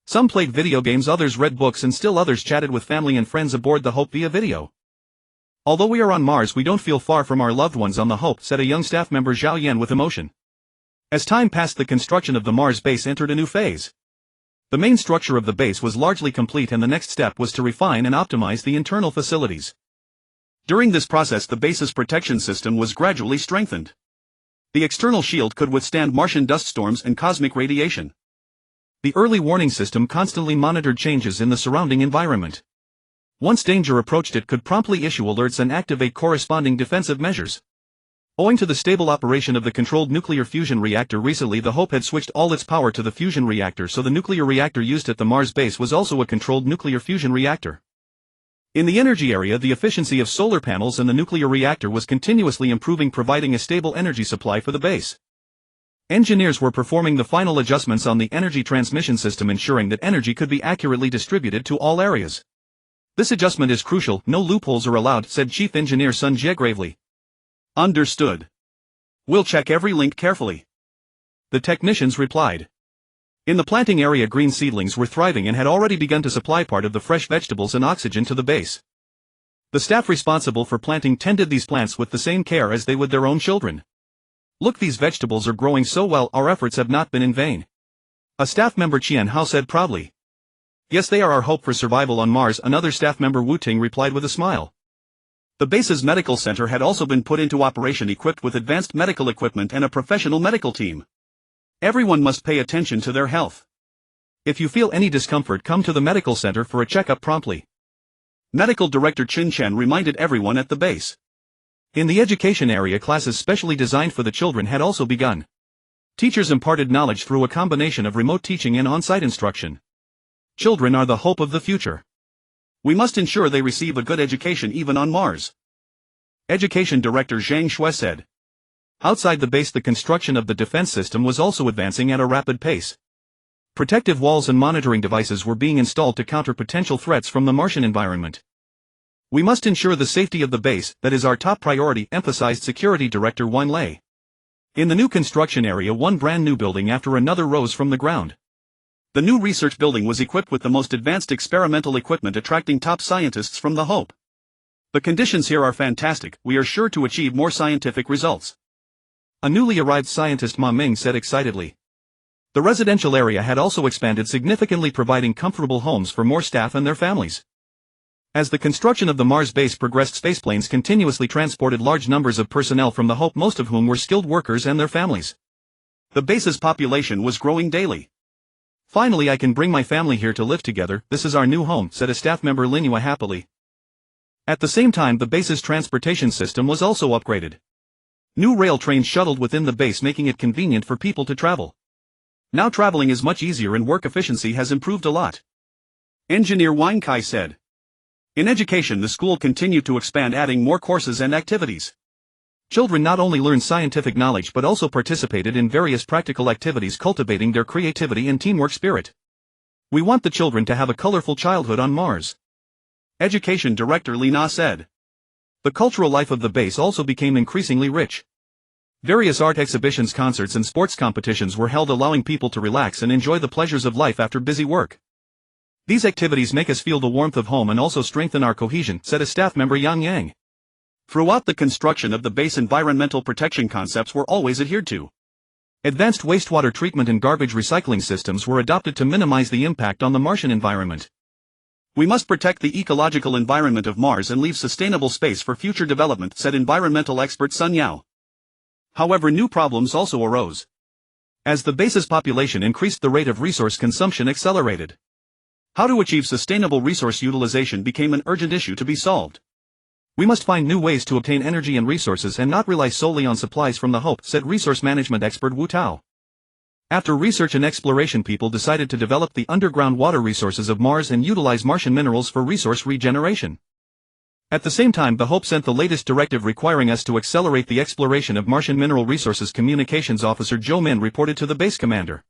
Some played video games, others read books, and still others chatted with family and friends aboard the Hope via video. Although we are on Mars, we don't feel far from our loved ones on the Hope, said a young staff member, Zhao Yan, with emotion. As time passed, the construction of the Mars base entered a new phase. The main structure of the base was largely complete, and the next step was to refine and optimize the internal facilities. During this process, the base's protection system was gradually strengthened. The external shield could withstand Martian dust storms and cosmic radiation. The early warning system constantly monitored changes in the surrounding environment. Once danger approached, it could promptly issue alerts and activate corresponding defensive measures. Owing to the stable operation of the controlled nuclear fusion reactor, recently the Hope had switched all its power to the fusion reactor, so the nuclear reactor used at the Mars base was also a controlled nuclear fusion reactor. In the energy area, the efficiency of solar panels and the nuclear reactor was continuously improving, providing a stable energy supply for the base. Engineers were performing the final adjustments on the energy transmission system, ensuring that energy could be accurately distributed to all areas. This adjustment is crucial, no loopholes are allowed, said Chief Engineer Sun Jie gravely. Understood. We'll check every link carefully. The technicians replied. In the planting area, green seedlings were thriving and had already begun to supply part of the fresh vegetables and oxygen to the base. The staff responsible for planting tended these plants with the same care as they would their own children. Look, these vegetables are growing so well, our efforts have not been in vain. A staff member, Qian Hao, said proudly. Yes, they are our hope for survival on Mars, another staff member, Wu Ting, replied with a smile. The base's medical center had also been put into operation equipped with advanced medical equipment and a professional medical team. Everyone must pay attention to their health. If you feel any discomfort, come to the medical center for a checkup promptly. Medical Director Chin Chen reminded everyone at the base. In the education area, classes specially designed for the children had also begun. Teachers imparted knowledge through a combination of remote teaching and on-site instruction. Children are the hope of the future. We must ensure they receive a good education even on Mars. Education Director Zhang Shui said. Outside the base, the construction of the defense system was also advancing at a rapid pace. Protective walls and monitoring devices were being installed to counter potential threats from the Martian environment. We must ensure the safety of the base, that is our top priority, emphasized Security Director Wan Lei. In the new construction area, one brand new building after another rose from the ground. The new research building was equipped with the most advanced experimental equipment, attracting top scientists from the Hope. The conditions here are fantastic, we are sure to achieve more scientific results. A newly arrived scientist Ma Ming said excitedly. The residential area had also expanded significantly, providing comfortable homes for more staff and their families. As the construction of the Mars base progressed, spaceplanes continuously transported large numbers of personnel from the Hope, most of whom were skilled workers and their families. The base's population was growing daily. Finally, I can bring my family here to live together, this is our new home, said a staff member Linua happily. At the same time, the base's transportation system was also upgraded. New rail trains shuttled within the base, making it convenient for people to travel. Now traveling is much easier and work efficiency has improved a lot. Engineer Wang Kai said. In education, the school continued to expand, adding more courses and activities. Children not only learned scientific knowledge but also participated in various practical activities, cultivating their creativity and teamwork spirit. We want the children to have a colorful childhood on Mars. Education Director Li Na said. The cultural life of the base also became increasingly rich. Various art exhibitions, concerts and sports competitions were held, allowing people to relax and enjoy the pleasures of life after busy work. These activities make us feel the warmth of home and also strengthen our cohesion, said a staff member Yang Yang. Throughout the construction of the base, environmental protection concepts were always adhered to. Advanced wastewater treatment and garbage recycling systems were adopted to minimize the impact on the Martian environment. We must protect the ecological environment of Mars and leave sustainable space for future development, said environmental expert Sun Yao. However, new problems also arose. As the base's population increased, the rate of resource consumption accelerated. How to achieve sustainable resource utilization became an urgent issue to be solved. We must find new ways to obtain energy and resources and not rely solely on supplies from the Hope, said resource management expert Wu Tao. After research and exploration, people decided to develop the underground water resources of Mars and utilize Martian minerals for resource regeneration. At the same time, the Hope sent the latest directive requiring us to accelerate the exploration of Martian mineral resources. Communications Officer Zhou Min reported to the base commander.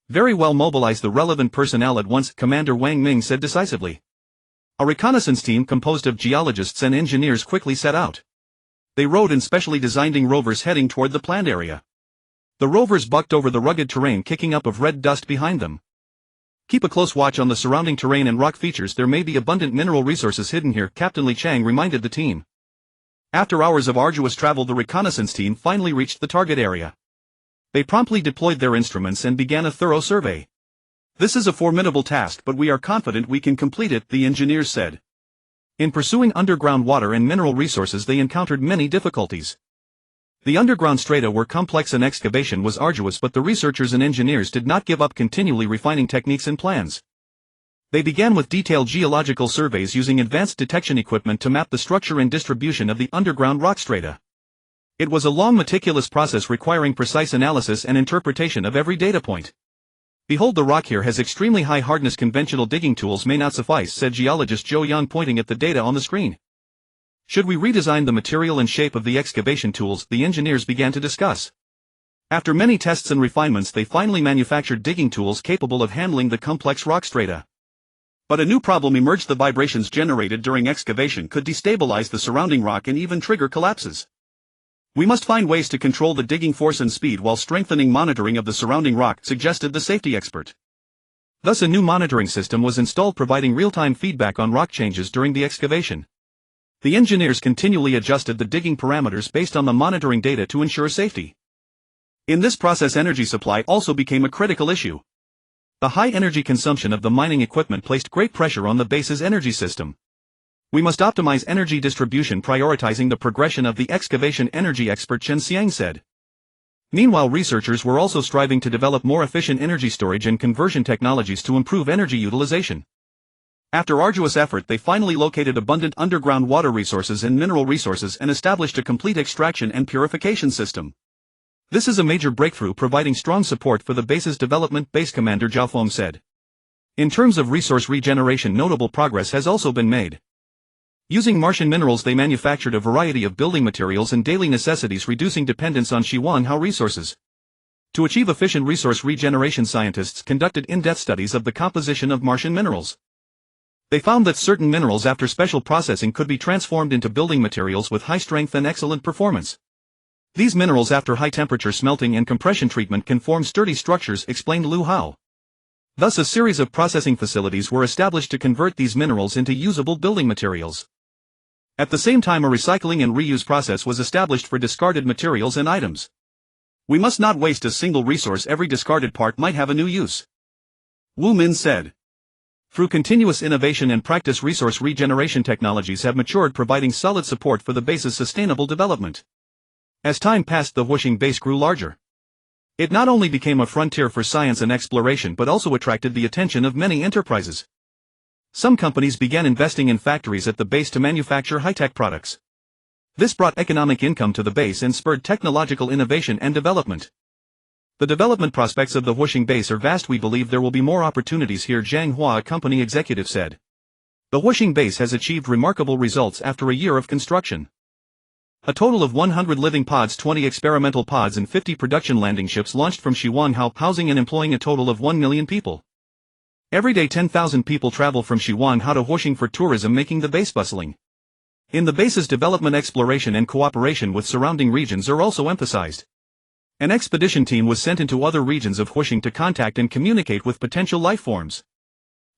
Very well, mobilize the relevant personnel at once, Commander Wang Ming said decisively. A reconnaissance team composed of geologists and engineers quickly set out. They rode in specially designed rovers heading toward the planned area. The rovers bucked over the rugged terrain, kicking up of red dust behind them. Keep a close watch on the surrounding terrain and rock features, there may be abundant mineral resources hidden here, Captain Li Chang reminded the team. After hours of arduous travel, the reconnaissance team finally reached the target area. They promptly deployed their instruments and began a thorough survey. This is a formidable task, but we are confident we can complete it, the engineers said. In pursuing underground water and mineral resources, they encountered many difficulties. The underground strata were complex and excavation was arduous, but the researchers and engineers did not give up, continually refining techniques and plans. They began with detailed geological surveys using advanced detection equipment to map the structure and distribution of the underground rock strata. It was a long, meticulous process requiring precise analysis and interpretation of every data point. Behold, the rock here has extremely high hardness. Conventional digging tools may not suffice, said geologist Zhou Yang, pointing at the data on the screen. Should we redesign the material and shape of the excavation tools? The engineers began to discuss. After many tests and refinements, they finally manufactured digging tools capable of handling the complex rock strata. But a new problem emerged: the vibrations generated during excavation could destabilize the surrounding rock and even trigger collapses. We must find ways to control the digging force and speed while strengthening monitoring of the surrounding rock, suggested the safety expert. Thus, a new monitoring system was installed, providing real-time feedback on rock changes during the excavation. The engineers continually adjusted the digging parameters based on the monitoring data to ensure safety. In this process, energy supply also became a critical issue. The high energy consumption of the mining equipment placed great pressure on the base's energy system. We must optimize energy distribution, prioritizing the progression of the excavation, energy expert Chen Xiang said. Meanwhile, researchers were also striving to develop more efficient energy storage and conversion technologies to improve energy utilization. After arduous effort, they finally located abundant underground water resources and mineral resources and established a complete extraction and purification system. This is a major breakthrough, providing strong support for the base's development, Base Commander Zhao Feng said. In terms of resource regeneration, notable progress has also been made. Using Martian minerals, they manufactured a variety of building materials and daily necessities, reducing dependence on Shiwanhao resources. To achieve efficient resource regeneration, scientists conducted in-depth studies of the composition of Martian minerals. They found that certain minerals, after special processing, could be transformed into building materials with high strength and excellent performance. These minerals, after high-temperature smelting and compression treatment, can form sturdy structures, explained Lu Hao. Thus, a series of processing facilities were established to convert these minerals into usable building materials. At the same time, a recycling and reuse process was established for discarded materials and items. We must not waste a single resource. Every discarded part might have a new use, Wu Min said. Through continuous innovation and practice, resource regeneration technologies have matured, providing solid support for the base's sustainable development. As time passed, the Wuxing base grew larger. It not only became a frontier for science and exploration but also attracted the attention of many enterprises. Some companies began investing in factories at the base to manufacture high-tech products. This brought economic income to the base and spurred technological innovation and development. The development prospects of the Wuxing base are vast. We believe there will be more opportunities here, Zhang Hua, a company executive, said. The Wuxing base has achieved remarkable results after a year of construction. A total of 100 living pods, 20 experimental pods and 50 production landing ships launched from Shiwanhao, housing and employing a total of 1 million people. Every day 10,000 people travel from Shiwanhao to Wuxing for tourism, making the base bustling. In the base's development, exploration and cooperation with surrounding regions are also emphasized. An expedition team was sent into other regions of Wuxing to contact and communicate with potential life forms.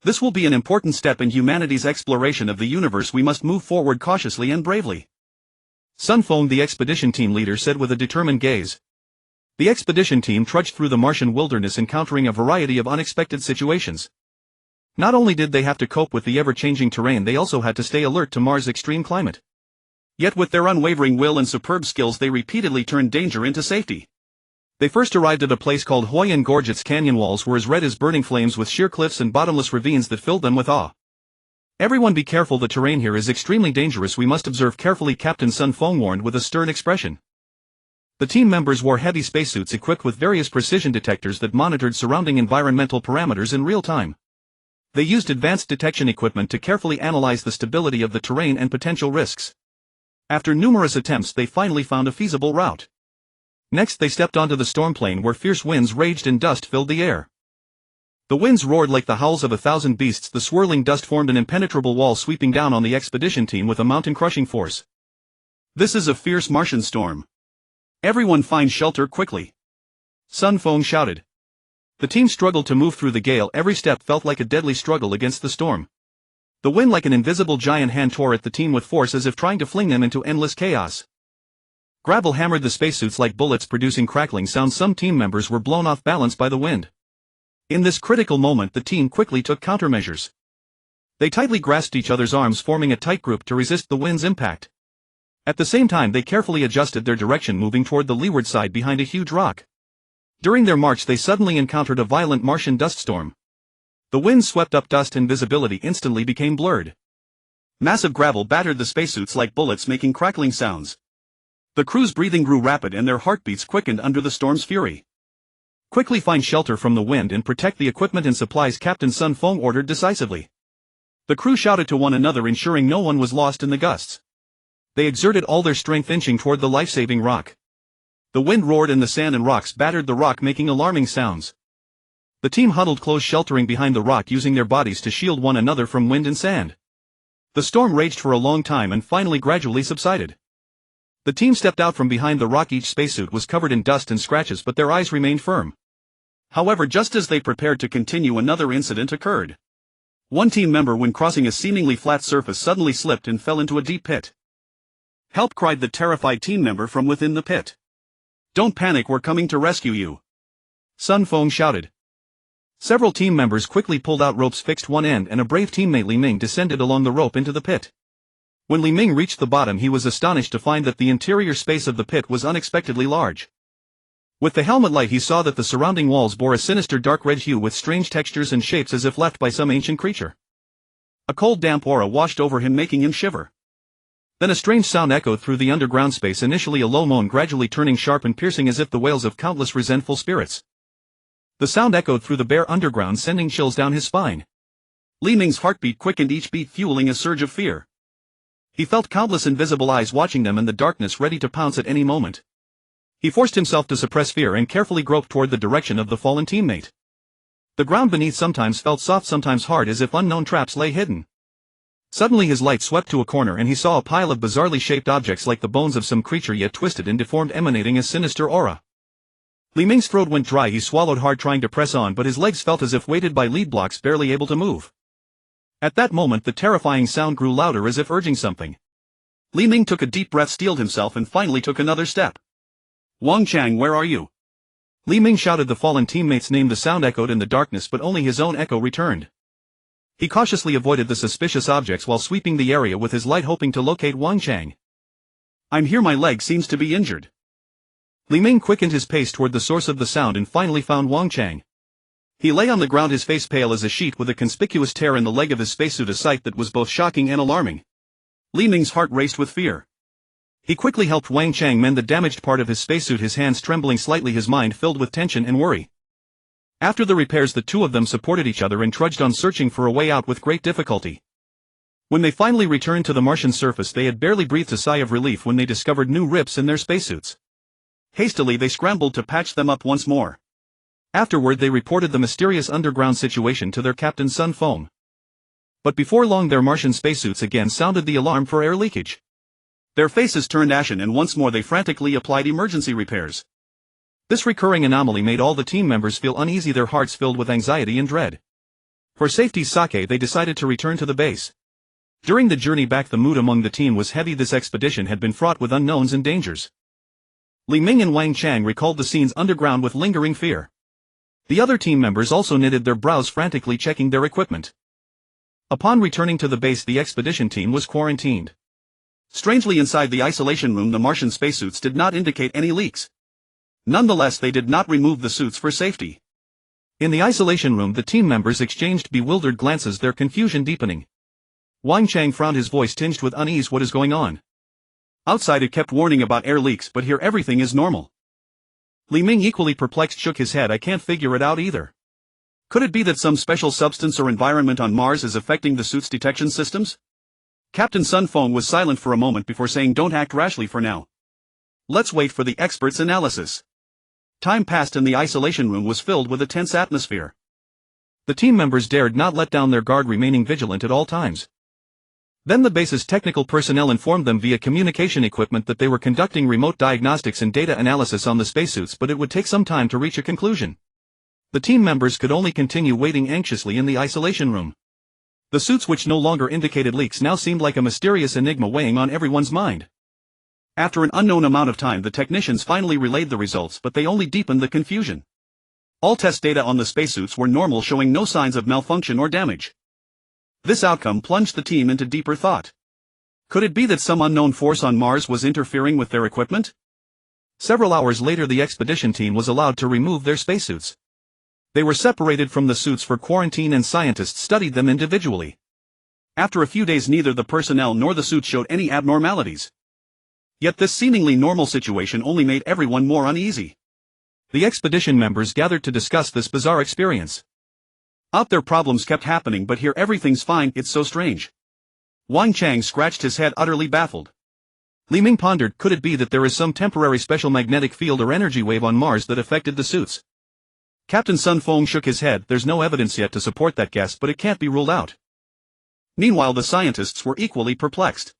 This will be an important step in humanity's exploration of the universe. We must move forward cautiously and bravely, Sun Feng, the expedition team leader, said with a determined gaze. The expedition team trudged through the Martian wilderness, encountering a variety of unexpected situations. Not only did they have to cope with the ever-changing terrain, they also had to stay alert to Mars' extreme climate. Yet with their unwavering will and superb skills, they repeatedly turned danger into safety. They first arrived at a place called Huayan Gorge. Its canyon walls were as red as burning flames, with sheer cliffs and bottomless ravines that filled them with awe. Everyone be careful, the terrain here is extremely dangerous. We must observe carefully, Captain Sun Feng warned with a stern expression. The team members wore heavy spacesuits equipped with various precision detectors that monitored surrounding environmental parameters in real time. They used advanced detection equipment to carefully analyze the stability of the terrain and potential risks. After numerous attempts, they finally found a feasible route. Next, they stepped onto the storm plain, where fierce winds raged and dust filled the air. The winds roared like the howls of 1,000 beasts. The swirling dust formed an impenetrable wall, sweeping down on the expedition team with a mountain-crushing force. This is a fierce Martian storm. Everyone find shelter quickly, Sun Feng shouted. The team struggled to move through the gale. Every step felt like a deadly struggle against the storm. The wind, like an invisible giant hand, tore at the team with force, as if trying to fling them into endless chaos. Gravel hammered the spacesuits like bullets, producing crackling sounds. Some team members were blown off balance by the wind. In this critical moment, the team quickly took countermeasures. They tightly grasped each other's arms, forming a tight group to resist the wind's impact. At the same time, they carefully adjusted their direction, moving toward the leeward side behind a huge rock. During their march, they suddenly encountered a violent Martian dust storm. The wind swept up dust and visibility instantly became blurred. Massive gravel battered the spacesuits like bullets, making crackling sounds. The crew's breathing grew rapid and their heartbeats quickened under the storm's fury. Quickly find shelter from the wind and protect the equipment and supplies, Captain Sun Feng ordered decisively. The crew shouted to one another, ensuring no one was lost in the gusts. They exerted all their strength, inching toward the life-saving rock. The wind roared and the sand and rocks battered the rock, making alarming sounds. The team huddled close, sheltering behind the rock, using their bodies to shield one another from wind and sand. The storm raged for a long time and finally gradually subsided. The team stepped out from behind the rock. Each spacesuit was covered in dust and scratches, but their eyes remained firm. However, just as they prepared to continue, another incident occurred. One team member, when crossing a seemingly flat surface, suddenly slipped and fell into a deep pit. "Help!" cried the terrified team member from within the pit. "Don't panic, we're coming to rescue you," Sun Feng shouted. Several team members quickly pulled out ropes, fixed one end, and a brave teammate Li Ming descended along the rope into the pit. When Li Ming reached the bottom, he was astonished to find that the interior space of the pit was unexpectedly large. With the helmet light he saw that the surrounding walls bore a sinister dark red hue with strange textures and shapes as if left by some ancient creature. A cold damp aura washed over him, making him shiver. Then a strange sound echoed through the underground space, initially a low moan gradually turning sharp and piercing as if the wails of countless resentful spirits. The sound echoed through the bare underground, sending chills down his spine. Li Ming's heartbeat quickened, each beat fueling a surge of fear. He felt countless invisible eyes watching them in the darkness, ready to pounce at any moment. He forced himself to suppress fear and carefully groped toward the direction of the fallen teammate. The ground beneath sometimes felt soft, sometimes hard, as if unknown traps lay hidden. Suddenly his light swept to a corner and he saw a pile of bizarrely shaped objects like the bones of some creature, yet twisted and deformed, emanating a sinister aura. Li Ming's throat went dry. He swallowed hard, trying to press on, but his legs felt as if weighted by lead blocks, barely able to move. At that moment the terrifying sound grew louder, as if urging something. Li Ming took a deep breath, steeled himself, and finally took another step. "Wang Chang, where are you?" Li Ming shouted the fallen teammate's name. The sound echoed in the darkness, but only his own echo returned. He cautiously avoided the suspicious objects while sweeping the area with his light, hoping to locate Wang Chang. "I'm here, my leg seems to be injured." Li Ming quickened his pace toward the source of the sound and finally found Wang Chang. He lay on the ground, his face pale as a sheet, with a conspicuous tear in the leg of his spacesuit, a sight that was both shocking and alarming. Li Ming's heart raced with fear. He quickly helped Wang Chang mend the damaged part of his spacesuit, his hands trembling slightly, his mind filled with tension and worry. After the repairs, the two of them supported each other and trudged on, searching for a way out with great difficulty. When they finally returned to the Martian surface, they had barely breathed a sigh of relief when they discovered new rips in their spacesuits. Hastily they scrambled to patch them up once more. Afterward they reported the mysterious underground situation to their captain Sun Feng. But before long their Martian spacesuits again sounded the alarm for air leakage. Their faces turned ashen and once more they frantically applied emergency repairs. This recurring anomaly made all the team members feel uneasy, their hearts filled with anxiety and dread. For safety's sake, they decided to return to the base. During the journey back the mood among the team was heavy. This expedition had been fraught with unknowns and dangers. Li Ming and Wang Chang recalled the scenes underground with lingering fear. The other team members also knitted their brows, frantically checking their equipment. Upon returning to the base, the expedition team was quarantined. Strangely, inside the isolation room the Martian spacesuits did not indicate any leaks. Nonetheless, they did not remove the suits for safety. In the isolation room the team members exchanged bewildered glances, their confusion deepening. Wang Chang frowned, his voice tinged with unease. "What is going on?" "Outside it kept warning about air leaks, but here everything is normal." Li Ming, equally perplexed, shook his head. "I can't figure it out either. Could it be that some special substance or environment on Mars is affecting the suit's detection systems?" Captain Sun Feng was silent for a moment before saying, "Don't act rashly for now. Let's wait for the experts' analysis." Time passed and the isolation room was filled with a tense atmosphere. The team members dared not let down their guard, remaining vigilant at all times. Then the base's technical personnel informed them via communication equipment that they were conducting remote diagnostics and data analysis on the spacesuits, but it would take some time to reach a conclusion. The team members could only continue waiting anxiously in the isolation room. The suits, which no longer indicated leaks, now seemed like a mysterious enigma weighing on everyone's mind. After an unknown amount of time the technicians finally relayed the results, but they only deepened the confusion. All test data on the spacesuits were normal, showing no signs of malfunction or damage. This outcome plunged the team into deeper thought. Could it be that some unknown force on Mars was interfering with their equipment? Several hours later the expedition team was allowed to remove their spacesuits. They were separated from the suits for quarantine and scientists studied them individually. After a few days neither the personnel nor the suits showed any abnormalities. Yet this seemingly normal situation only made everyone more uneasy. The expedition members gathered to discuss this bizarre experience. Out there problems kept happening, but here everything's fine. It's so strange. Wang Chang scratched his head, utterly baffled. Li Ming pondered, could it be that there is some temporary special magnetic field or energy wave on Mars that affected the suits? Captain Sun Feng shook his head. There's no evidence yet to support that guess, but it can't be ruled out. Meanwhile the scientists were equally perplexed.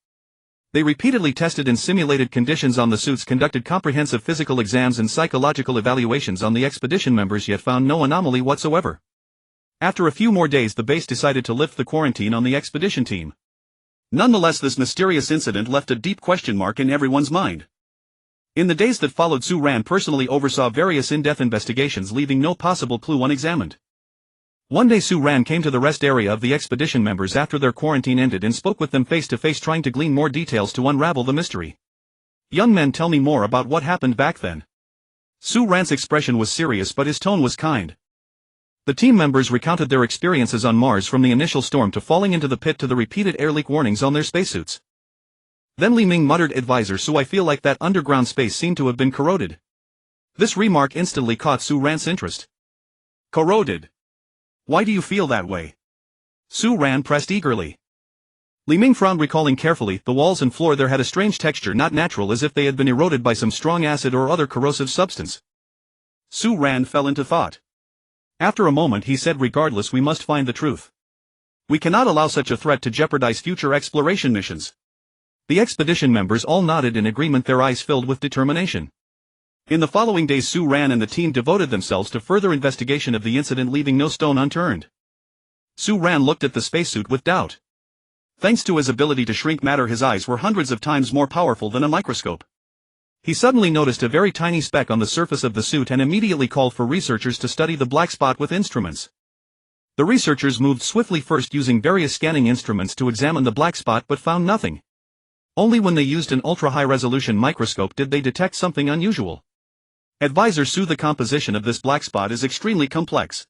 They repeatedly tested in simulated conditions on the suits, conducted comprehensive physical exams and psychological evaluations on the expedition members, yet found no anomaly whatsoever. After a few more days the base decided to lift the quarantine on the expedition team. Nonetheless, this mysterious incident left a deep question mark in everyone's mind. In the days that followed, Su Ran personally oversaw various in-depth investigations, leaving no possible clue unexamined. One day Su Ran came to the rest area of the expedition members after their quarantine ended and spoke with them face to face, trying to glean more details to unravel the mystery. "Young men, tell me more about what happened back then." Su Ran's expression was serious but his tone was kind. The team members recounted their experiences on Mars, from the initial storm to falling into the pit to the repeated air leak warnings on their spacesuits. Then Li Ming muttered, "Advisor Su, I feel like that underground space seemed to have been corroded." This remark instantly caught Su Ran's interest. "Corroded? Why do you feel that way?" Su Ran pressed eagerly. Li Ming frowned, recalling carefully. The walls and floor there had a strange texture, not natural, as if they had been eroded by some strong acid or other corrosive substance. Su Ran fell into thought. After a moment he said, "Regardless, we must find the truth. We cannot allow such a threat to jeopardize future exploration missions." The expedition members all nodded in agreement, their eyes filled with determination. In the following days Su Ran and the team devoted themselves to further investigation of the incident, leaving no stone unturned. Su Ran looked at the spacesuit with doubt. Thanks to his ability to shrink matter, his eyes were hundreds of times more powerful than a microscope. He suddenly noticed a very tiny speck on the surface of the suit and immediately called for researchers to study the black spot with instruments. The researchers moved swiftly, first using various scanning instruments to examine the black spot, but found nothing. Only when they used an ultra-high-resolution microscope did they detect something unusual. "Advisor Su, the composition of this black spot is extremely complex.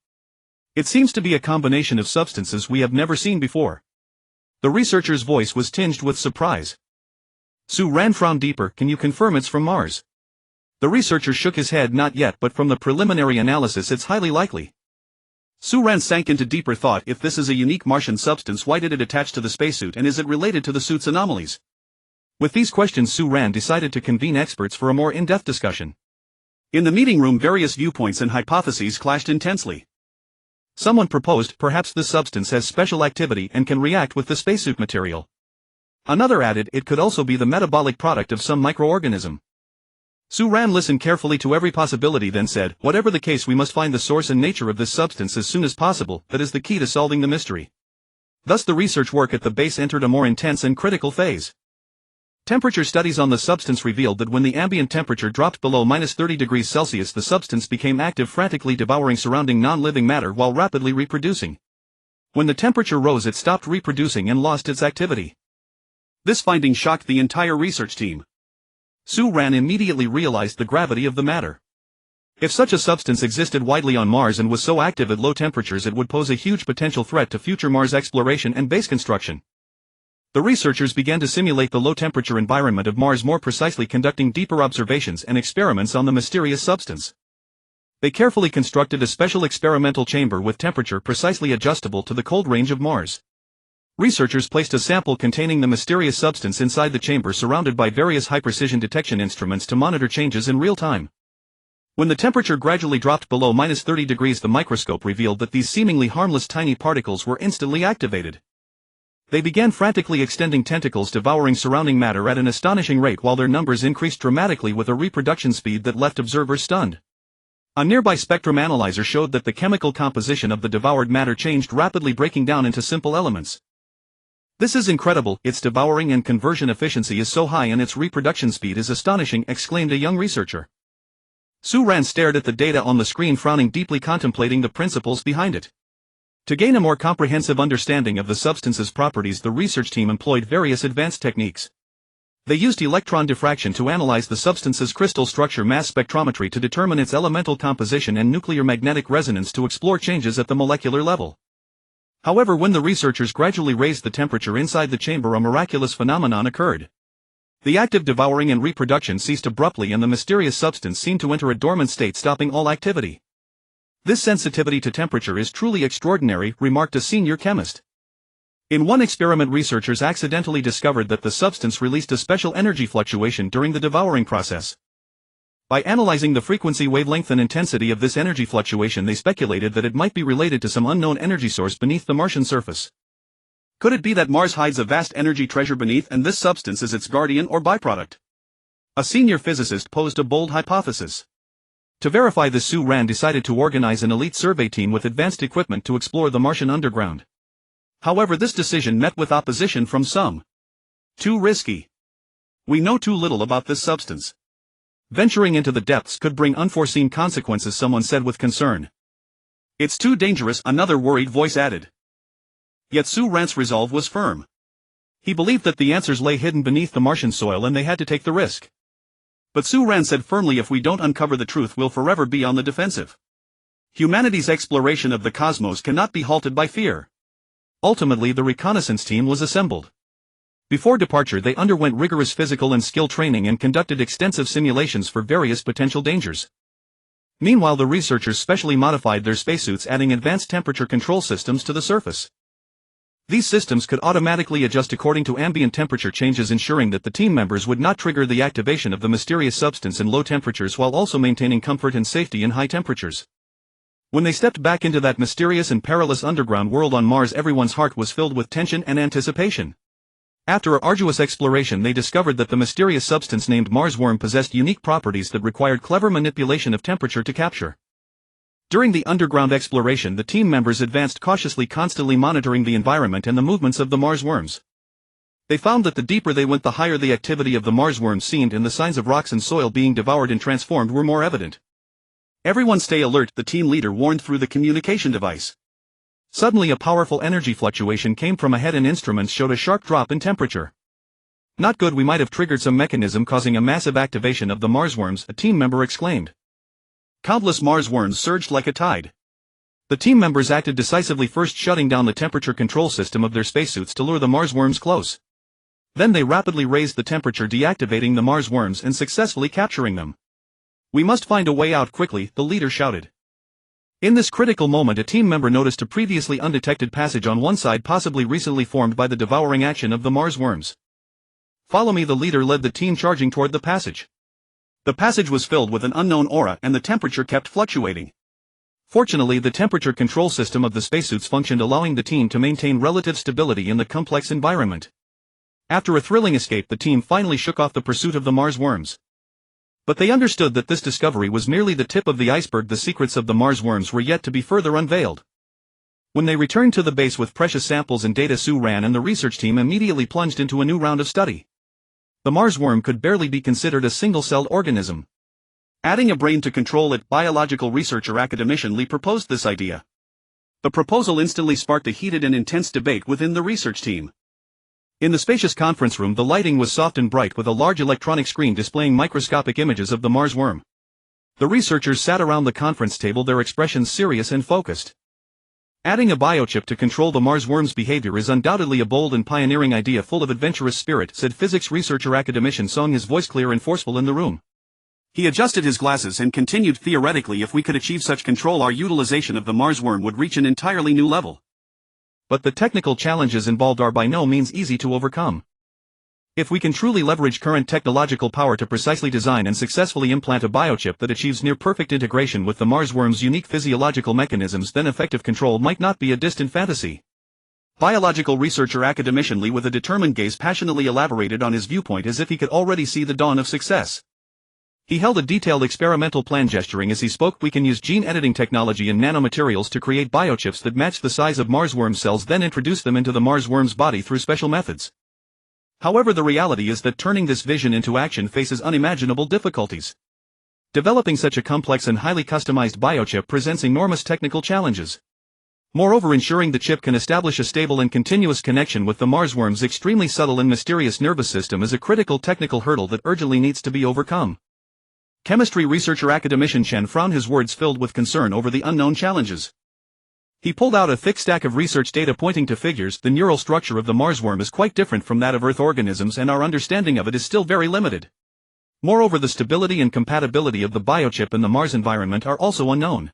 It seems to be a combination of substances we have never seen before." The researcher's voice was tinged with surprise. Su Ran frowned deeper. "Can you confirm it's from Mars?" The researcher shook his head. "Not yet, but from the preliminary analysis it's highly likely." Su Ran sank into deeper thought. If this is a unique Martian substance, why did it attach to the spacesuit, and is it related to the suit's anomalies? With these questions Su Ran decided to convene experts for a more in-depth discussion. In the meeting room, various viewpoints and hypotheses clashed intensely. Someone proposed, perhaps this substance has special activity and can react with the spacesuit material. Another added, it could also be the metabolic product of some microorganism. Su Ran listened carefully to every possibility, then said, "Whatever the case, we must find the source and nature of this substance as soon as possible. That is the key to solving the mystery." Thus the research work at the base entered a more intense and critical phase. Temperature studies on the substance revealed that when the ambient temperature dropped below -30 degrees Celsius, the substance became active, frantically devouring surrounding non-living matter while rapidly reproducing. When the temperature rose, it stopped reproducing and lost its activity. This finding shocked the entire research team. Su Ran immediately realized the gravity of the matter. If such a substance existed widely on Mars and was so active at low temperatures, it would pose a huge potential threat to future Mars exploration and base construction. The researchers began to simulate the low-temperature environment of Mars more precisely, conducting deeper observations and experiments on the mysterious substance. They carefully constructed a special experimental chamber with temperature precisely adjustable to the cold range of Mars. Researchers placed a sample containing the mysterious substance inside the chamber, surrounded by various high-precision detection instruments to monitor changes in real time. When the temperature gradually dropped below -30 degrees, the microscope revealed that these seemingly harmless tiny particles were instantly activated. They began frantically extending tentacles, devouring surrounding matter at an astonishing rate, while their numbers increased dramatically with a reproduction speed that left observers stunned. A nearby spectrum analyzer showed that the chemical composition of the devoured matter changed rapidly, breaking down into simple elements. "This is incredible, its devouring and conversion efficiency is so high and its reproduction speed is astonishing," exclaimed a young researcher. Su Ran stared at the data on the screen, frowning deeply, contemplating the principles behind it. To gain a more comprehensive understanding of the substance's properties, the research team employed various advanced techniques. They used electron diffraction to analyze the substance's crystal structure, mass spectrometry to determine its elemental composition, and nuclear magnetic resonance to explore changes at the molecular level. However, when the researchers gradually raised the temperature inside the chamber, a miraculous phenomenon occurred. The active devouring and reproduction ceased abruptly, and the mysterious substance seemed to enter a dormant state, stopping all activity. "This sensitivity to temperature is truly extraordinary," remarked a senior chemist. In one experiment, researchers accidentally discovered that the substance released a special energy fluctuation during the devouring process. By analyzing the frequency, wavelength and intensity of this energy fluctuation, they speculated that it might be related to some unknown energy source beneath the Martian surface. Could it be that Mars hides a vast energy treasure beneath, and this substance is its guardian or byproduct? A senior physicist posed a bold hypothesis. To verify this, Su Ran decided to organize an elite survey team with advanced equipment to explore the Martian underground. However, this decision met with opposition from some. "Too risky. We know too little about this substance. Venturing into the depths could bring unforeseen consequences," someone said with concern. It's too dangerous, another worried voice added. Yet Su Ran's resolve was firm. He believed that the answers lay hidden beneath the Martian soil and they had to take the risk. But Su Ran said firmly, if we don't uncover the truth, we'll forever be on the defensive. Humanity's exploration of the cosmos cannot be halted by fear. Ultimately, the reconnaissance team was assembled. Before departure, they underwent rigorous physical and skill training and conducted extensive simulations for various potential dangers. Meanwhile, the researchers specially modified their spacesuits, adding advanced temperature control systems to the surface. These systems could automatically adjust according to ambient temperature changes, ensuring that the team members would not trigger the activation of the mysterious substance in low temperatures while also maintaining comfort and safety in high temperatures. When they stepped back into that mysterious and perilous underground world on Mars, everyone's heart was filled with tension and anticipation. After an arduous exploration, they discovered that the mysterious substance named Mars worm possessed unique properties that required clever manipulation of temperature to capture. During the underground exploration, the team members advanced cautiously, constantly monitoring the environment and the movements of the Mars worms. They found that the deeper they went, the higher the activity of the Mars worms seemed, and the signs of rocks and soil being devoured and transformed were more evident. Everyone stay alert, the team leader warned through the communication device. Suddenly a powerful energy fluctuation came from ahead and instruments showed a sharp drop in temperature. Not good, we might have triggered some mechanism causing a massive activation of the Mars worms, a team member exclaimed. Countless Mars worms surged like a tide. The team members acted decisively, first shutting down the temperature control system of their spacesuits to lure the Mars worms close. Then they rapidly raised the temperature, deactivating the Mars worms and successfully capturing them. We must find a way out quickly, the leader shouted. In this critical moment, a team member noticed a previously undetected passage on one side, possibly recently formed by the devouring action of the Mars worms. Follow me, the leader led the team charging toward the passage. The passage was filled with an unknown aura and the temperature kept fluctuating. Fortunately, the temperature control system of the spacesuits functioned, allowing the team to maintain relative stability in the complex environment. After a thrilling escape, the team finally shook off the pursuit of the Mars worms. But they understood that this discovery was merely the tip of the iceberg. The secrets of the Mars worms were yet to be further unveiled. When they returned to the base with precious samples and data, Su Ran and the research team immediately plunged into a new round of study. The Mars worm could barely be considered a single-celled organism. Adding a brain to control it, biological researcher academician Lee proposed this idea. The proposal instantly sparked a heated and intense debate within the research team. In the spacious conference room, the lighting was soft and bright, with a large electronic screen displaying microscopic images of the Mars worm. The researchers sat around the conference table, their expressions serious and focused. Adding a biochip to control the Mars worm's behavior is undoubtedly a bold and pioneering idea full of adventurous spirit, said physics researcher academician Song, his voice clear and forceful in the room. He adjusted his glasses and continued, theoretically, if we could achieve such control, our utilization of the Mars worm would reach an entirely new level. But the technical challenges involved are by no means easy to overcome. If we can truly leverage current technological power to precisely design and successfully implant a biochip that achieves near-perfect integration with the Mars worm's unique physiological mechanisms, then effective control might not be a distant fantasy. Biological researcher academician Lee, with a determined gaze, passionately elaborated on his viewpoint as if he could already see the dawn of success. He held a detailed experimental plan, gesturing as he spoke. We can use gene editing technology and nanomaterials to create biochips that match the size of Mars worm cells, then introduce them into the Mars worm's body through special methods. However, the reality is that turning this vision into action faces unimaginable difficulties. Developing such a complex and highly customized biochip presents enormous technical challenges. Moreover, ensuring the chip can establish a stable and continuous connection with the Mars worm's extremely subtle and mysterious nervous system is a critical technical hurdle that urgently needs to be overcome. Chemistry researcher academician Chen frowned, his words filled with concern over the unknown challenges. He pulled out a thick stack of research data pointing to figures. The neural structure of the Mars worm is quite different from that of Earth organisms, and our understanding of it is still very limited. Moreover, the stability and compatibility of the biochip in the Mars environment are also unknown.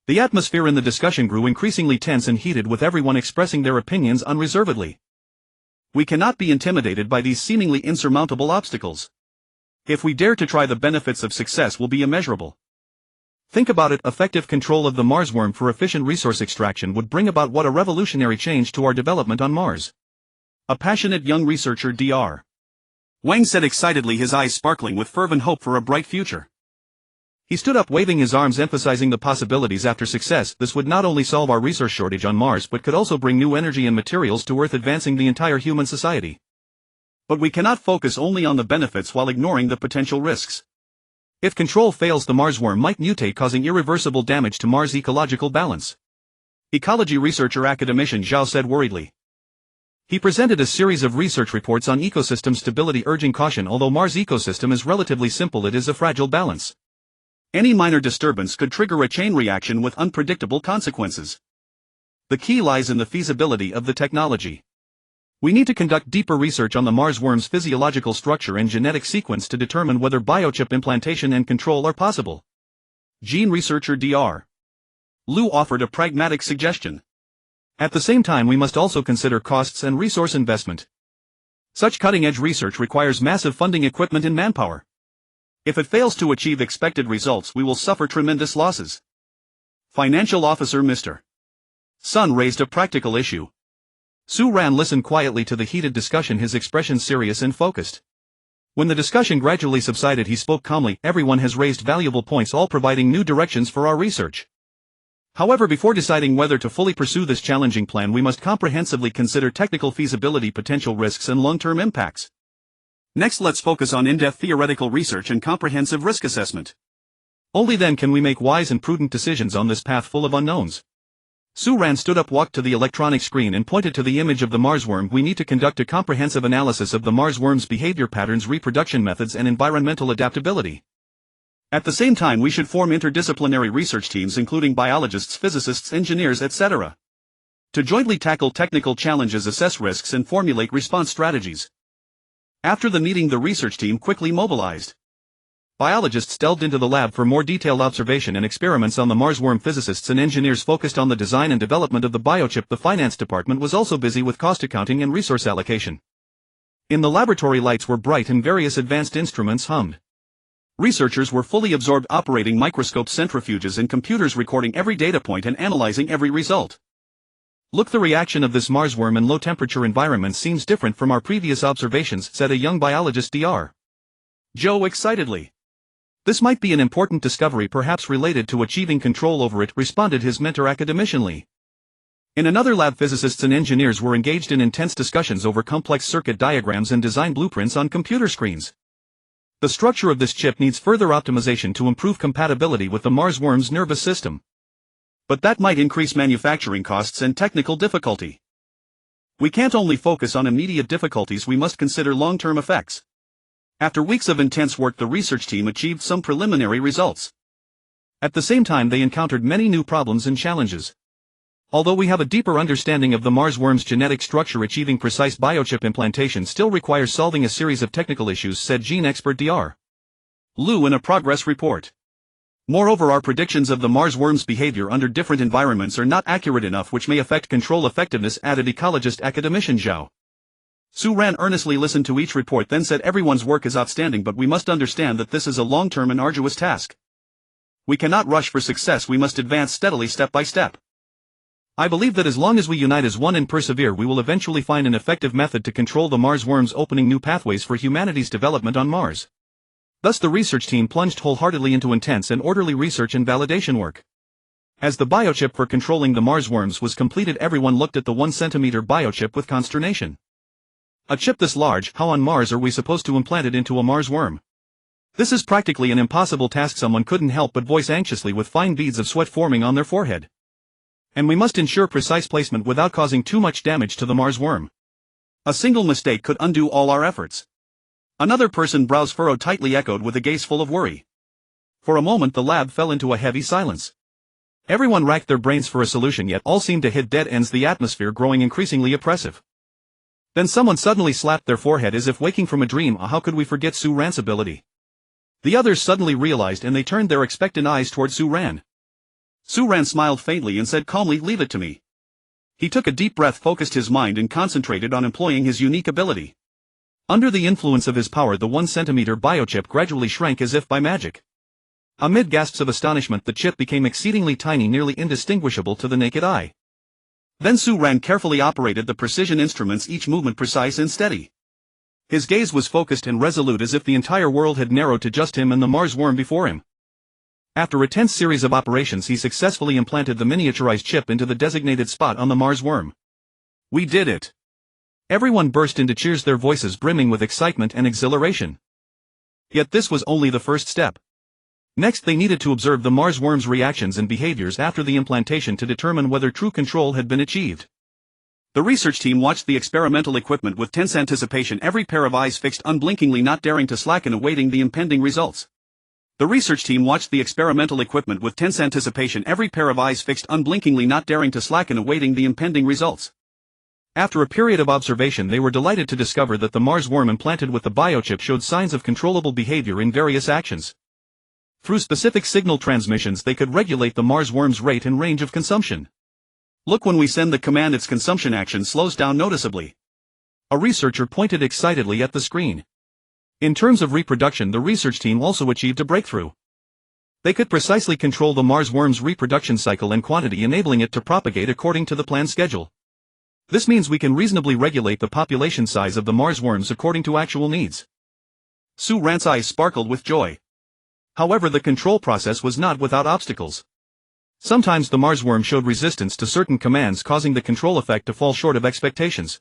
The atmosphere in the discussion grew increasingly tense and heated, with everyone expressing their opinions unreservedly. We cannot be intimidated by these seemingly insurmountable obstacles. If we dare to try, the benefits of success will be immeasurable. Think about it, effective control of the Mars worm for efficient resource extraction would bring about what a revolutionary change to our development on Mars. A passionate young researcher Dr. Wang said excitedly, his eyes sparkling with fervent hope for a bright future. He stood up, waving his arms, emphasizing the possibilities. After success, this would not only solve our resource shortage on Mars but could also bring new energy and materials to Earth, advancing the entire human society. But we cannot focus only on the benefits while ignoring the potential risks. If control fails, the Mars worm might mutate, causing irreversible damage to Mars' ecological balance. Ecology researcher academician Zhao said worriedly. He presented a series of research reports on ecosystem stability, urging caution. Although Mars' ecosystem is relatively simple, it is a fragile balance. Any minor disturbance could trigger a chain reaction with unpredictable consequences. The key lies in the feasibility of the technology. We need to conduct deeper research on the Mars worm's physiological structure and genetic sequence to determine whether biochip implantation and control are possible. Gene researcher Dr. Liu offered a pragmatic suggestion. At the same time, we must also consider costs and resource investment. Such cutting-edge research requires massive funding, equipment, and manpower. If it fails to achieve expected results, we will suffer tremendous losses. Financial officer Mr. Sun raised a practical issue. Su Ran listened quietly to the heated discussion, his expression serious and focused. When the discussion gradually subsided, he spoke calmly. Everyone has raised valuable points, all providing new directions for our research. However, before deciding whether to fully pursue this challenging plan, we must comprehensively consider technical feasibility, potential risks, and long-term impacts. Next, let's focus on in-depth theoretical research and comprehensive risk assessment. Only then can we make wise and prudent decisions on this path full of unknowns. Su Ran stood up, walked to the electronic screen, and pointed to the image of the Mars worm. We need to conduct a comprehensive analysis of the Mars worm's behavior patterns, reproduction methods, and environmental adaptability. At the same time, we should form interdisciplinary research teams including biologists, physicists, engineers, etc. to jointly tackle technical challenges, assess risks, and formulate response strategies. After the meeting, the research team quickly mobilized. Biologists delved into the lab for more detailed observation and experiments on the Mars worm. Physicists and engineers focused on the design and development of the biochip. The finance department was also busy with cost accounting and resource allocation. In the laboratory, lights were bright and various advanced instruments hummed. Researchers were fully absorbed, operating microscopes, centrifuges, and computers, recording every data point and analyzing every result. Look, the reaction of this Mars worm in low-temperature environments seems different from our previous observations, said a young biologist Dr. Joe excitedly. This might be an important discovery, perhaps related to achieving control over it, responded his mentor academicianly. In another lab, physicists and engineers were engaged in intense discussions over complex circuit diagrams and design blueprints on computer screens. The structure of this chip needs further optimization to improve compatibility with the Mars worm's nervous system. But that might increase manufacturing costs and technical difficulty. We can't only focus on immediate difficulties, we must consider long-term effects. After weeks of intense work, the research team achieved some preliminary results. At the same time, they encountered many new problems and challenges. Although we have a deeper understanding of the Mars worm's genetic structure, achieving precise biochip implantation still requires solving a series of technical issues, said gene expert Dr. Liu in a progress report. Moreover, our predictions of the Mars worm's behavior under different environments are not accurate enough, which may affect control effectiveness, added ecologist academician Zhao. Su Ran earnestly listened to each report, then said, everyone's work is outstanding, but we must understand that this is a long-term and arduous task. We cannot rush for success, we must advance steadily, step by step. I believe that as long as we unite as one and persevere, we will eventually find an effective method to control the Mars worms, opening new pathways for humanity's development on Mars. Thus the research team plunged wholeheartedly into intense and orderly research and validation work. As the biochip for controlling the Mars worms was completed, everyone looked at the 1-centimeter biochip with consternation. A chip this large, how on Mars are we supposed to implant it into a Mars worm? This is practically an impossible task, someone couldn't help but voice anxiously, with fine beads of sweat forming on their forehead. And we must ensure precise placement without causing too much damage to the Mars worm. A single mistake could undo all our efforts. Another person, brows furrowed, tightly echoed with a gaze full of worry. For a moment the lab fell into a heavy silence. Everyone racked their brains for a solution, yet all seemed to hit dead ends, the atmosphere growing increasingly oppressive. Then someone suddenly slapped their forehead as if waking from a dream. How could we forget Su Ran's ability? The others suddenly realized, and they turned their expectant eyes toward Su Ran. Su Ran smiled faintly and said calmly, "Leave it to me." He took a deep breath, focused his mind, and concentrated on employing his unique ability. Under the influence of his power, the 1-centimeter biochip gradually shrank as if by magic. Amid gasps of astonishment, the chip became exceedingly tiny, nearly indistinguishable to the naked eye. Then Su Ran carefully operated the precision instruments, each movement precise and steady. His gaze was focused and resolute, as if the entire world had narrowed to just him and the Mars worm before him. After a tense series of operations, he successfully implanted the miniaturized chip into the designated spot on the Mars worm. "We did it!" Everyone burst into cheers, their voices brimming with excitement and exhilaration. Yet this was only the first step. Next they needed to observe the Mars worm's reactions and behaviors after the implantation to determine whether true control had been achieved. The research team watched the experimental equipment with tense anticipation, every pair of eyes fixed unblinkingly, not daring to slacken, awaiting the impending results. The research team watched the experimental equipment with tense anticipation, every pair of eyes fixed unblinkingly, not daring to slacken, awaiting the impending results. After a period of observation, they were delighted to discover that the Mars worm implanted with the biochip showed signs of controllable behavior in various actions. Through specific signal transmissions, they could regulate the Mars worm's rate and range of consumption. Look, when we send the command, its consumption action slows down noticeably. A researcher pointed excitedly at the screen. In terms of reproduction, the research team also achieved a breakthrough. They could precisely control the Mars worm's reproduction cycle and quantity, enabling it to propagate according to the planned schedule. This means we can reasonably regulate the population size of the Mars worms according to actual needs. Su Ran's eyes sparkled with joy. However, the control process was not without obstacles. Sometimes the Mars worm showed resistance to certain commands, causing the control effect to fall short of expectations.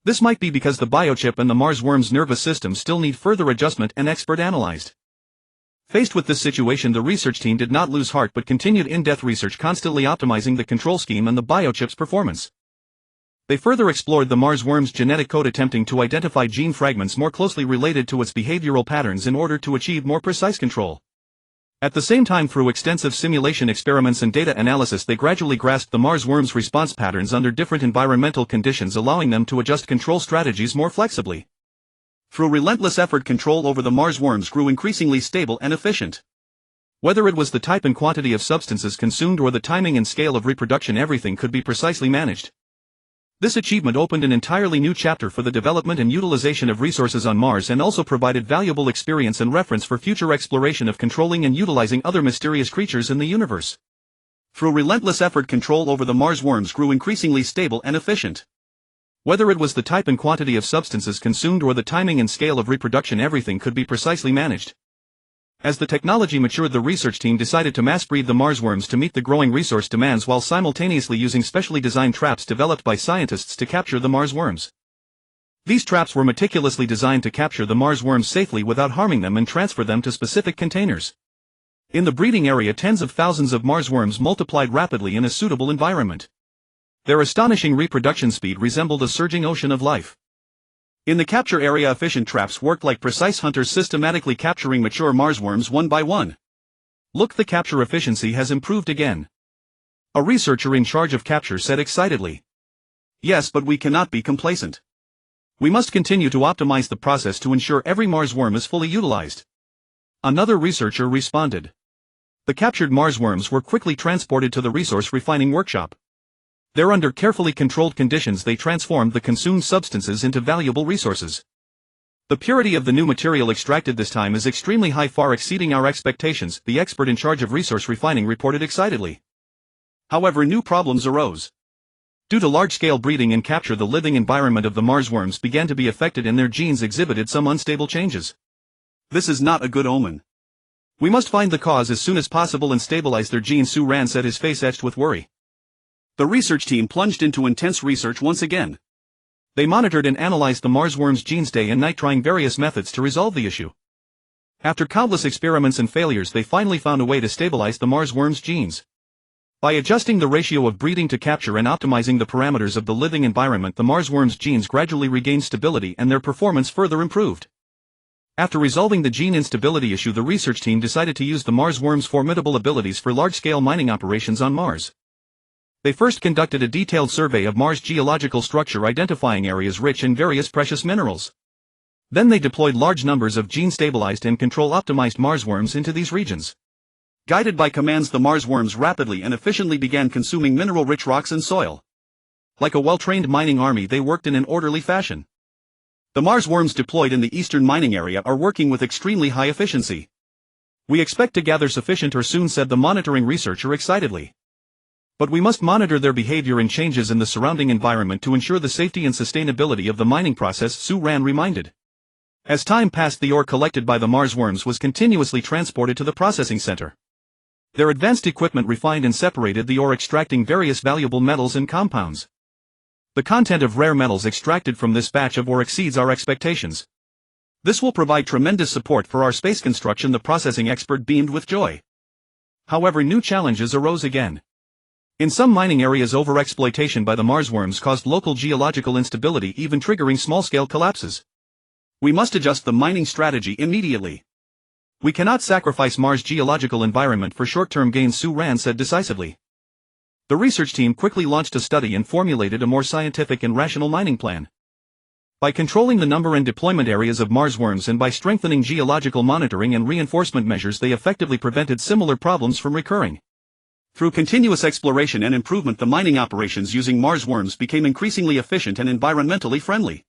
This might be because the biochip and the Mars worm's nervous system still need further adjustment and expert analyzed. Faced with this situation, the research team did not lose heart but continued in-depth research, constantly optimizing the control scheme and the biochip's performance. They further explored the Mars worm's genetic code, attempting to identify gene fragments more closely related to its behavioral patterns in order to achieve more precise control. At the same time, through extensive simulation experiments and data analysis, they gradually grasped the Mars worm's response patterns under different environmental conditions, allowing them to adjust control strategies more flexibly. Through relentless effort, control over the Mars worms grew increasingly stable and efficient. Whether it was the type and quantity of substances consumed or the timing and scale of reproduction, everything could be precisely managed. This achievement opened an entirely new chapter for the development and utilization of resources on Mars, and also provided valuable experience and reference for future exploration of controlling and utilizing other mysterious creatures in the universe. Through relentless effort, control over the Mars worms grew increasingly stable and efficient. Whether it was the type and quantity of substances consumed or the timing and scale of reproduction, everything could be precisely managed. As the technology matured, the research team decided to mass-breed the Mars worms to meet the growing resource demands, while simultaneously using specially designed traps developed by scientists to capture the Mars worms. These traps were meticulously designed to capture the Mars worms safely without harming them and transfer them to specific containers. In the breeding area, tens of thousands of Mars worms multiplied rapidly in a suitable environment. Their astonishing reproduction speed resembled a surging ocean of life. In the capture area, efficient traps worked like precise hunters, systematically capturing mature Mars worms one by one. Look, the capture efficiency has improved again. A researcher in charge of capture said excitedly. Yes, but we cannot be complacent. We must continue to optimize the process to ensure every Mars worm is fully utilized. Another researcher responded. The captured Mars worms were quickly transported to the resource refining workshop. There, under carefully controlled conditions, they transformed the consumed substances into valuable resources. The purity of the new material extracted this time is extremely high, far exceeding our expectations, the expert in charge of resource refining reported excitedly. However, new problems arose. Due to large-scale breeding and capture, the living environment of the Mars worms began to be affected and their genes exhibited some unstable changes. This is not a good omen. We must find the cause as soon as possible and stabilize their genes, Su Ran said, his face etched with worry. The research team plunged into intense research once again. They monitored and analyzed the Mars worms' genes day and night, trying various methods to resolve the issue. After countless experiments and failures, they finally found a way to stabilize the Mars worms' genes. By adjusting the ratio of breeding to capture and optimizing the parameters of the living environment, the Mars worms' genes gradually regained stability and their performance further improved. After resolving the gene instability issue, the research team decided to use the Mars worms' formidable abilities for large-scale mining operations on Mars. They first conducted a detailed survey of Mars' geological structure, identifying areas rich in various precious minerals. Then they deployed large numbers of gene-stabilized and control-optimized Mars worms into these regions. Guided by commands, the Mars worms rapidly and efficiently began consuming mineral-rich rocks and soil. Like a well-trained mining army, they worked in an orderly fashion. The Mars worms deployed in the eastern mining area are working with extremely high efficiency. We expect to gather sufficient ore soon, said the monitoring researcher excitedly. But we must monitor their behavior and changes in the surrounding environment to ensure the safety and sustainability of the mining process, Su Ran reminded. As time passed, the ore collected by the Mars worms was continuously transported to the processing center. Their advanced equipment refined and separated the ore, extracting various valuable metals and compounds. The content of rare metals extracted from this batch of ore exceeds our expectations. This will provide tremendous support for our space construction, the processing expert beamed with joy. However, new challenges arose again. In some mining areas, overexploitation by the Mars worms caused local geological instability, even triggering small-scale collapses. We must adjust the mining strategy immediately. We cannot sacrifice Mars' geological environment for short-term gains, Su Ran said decisively. The research team quickly launched a study and formulated a more scientific and rational mining plan. By controlling the number and deployment areas of Mars worms and by strengthening geological monitoring and reinforcement measures, they effectively prevented similar problems from recurring. Through continuous exploration and improvement, the mining operations using Mars worms became increasingly efficient and environmentally friendly.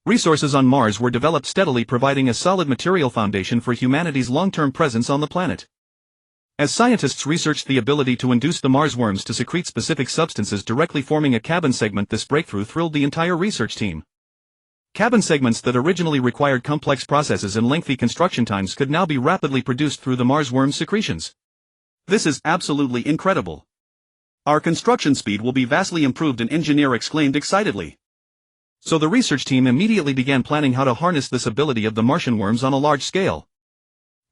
Resources on Mars were developed steadily, providing a solid material foundation for humanity's long-term presence on the planet. As scientists researched the ability to induce the Mars worms to secrete specific substances directly forming a carbon segment, this breakthrough thrilled the entire research team. Carbon segments that originally required complex processes and lengthy construction times could now be rapidly produced through the Mars worm's secretions. This is absolutely incredible. Our construction speed will be vastly improved, an engineer exclaimed excitedly. So the research team immediately began planning how to harness this ability of the Martian worms on a large scale.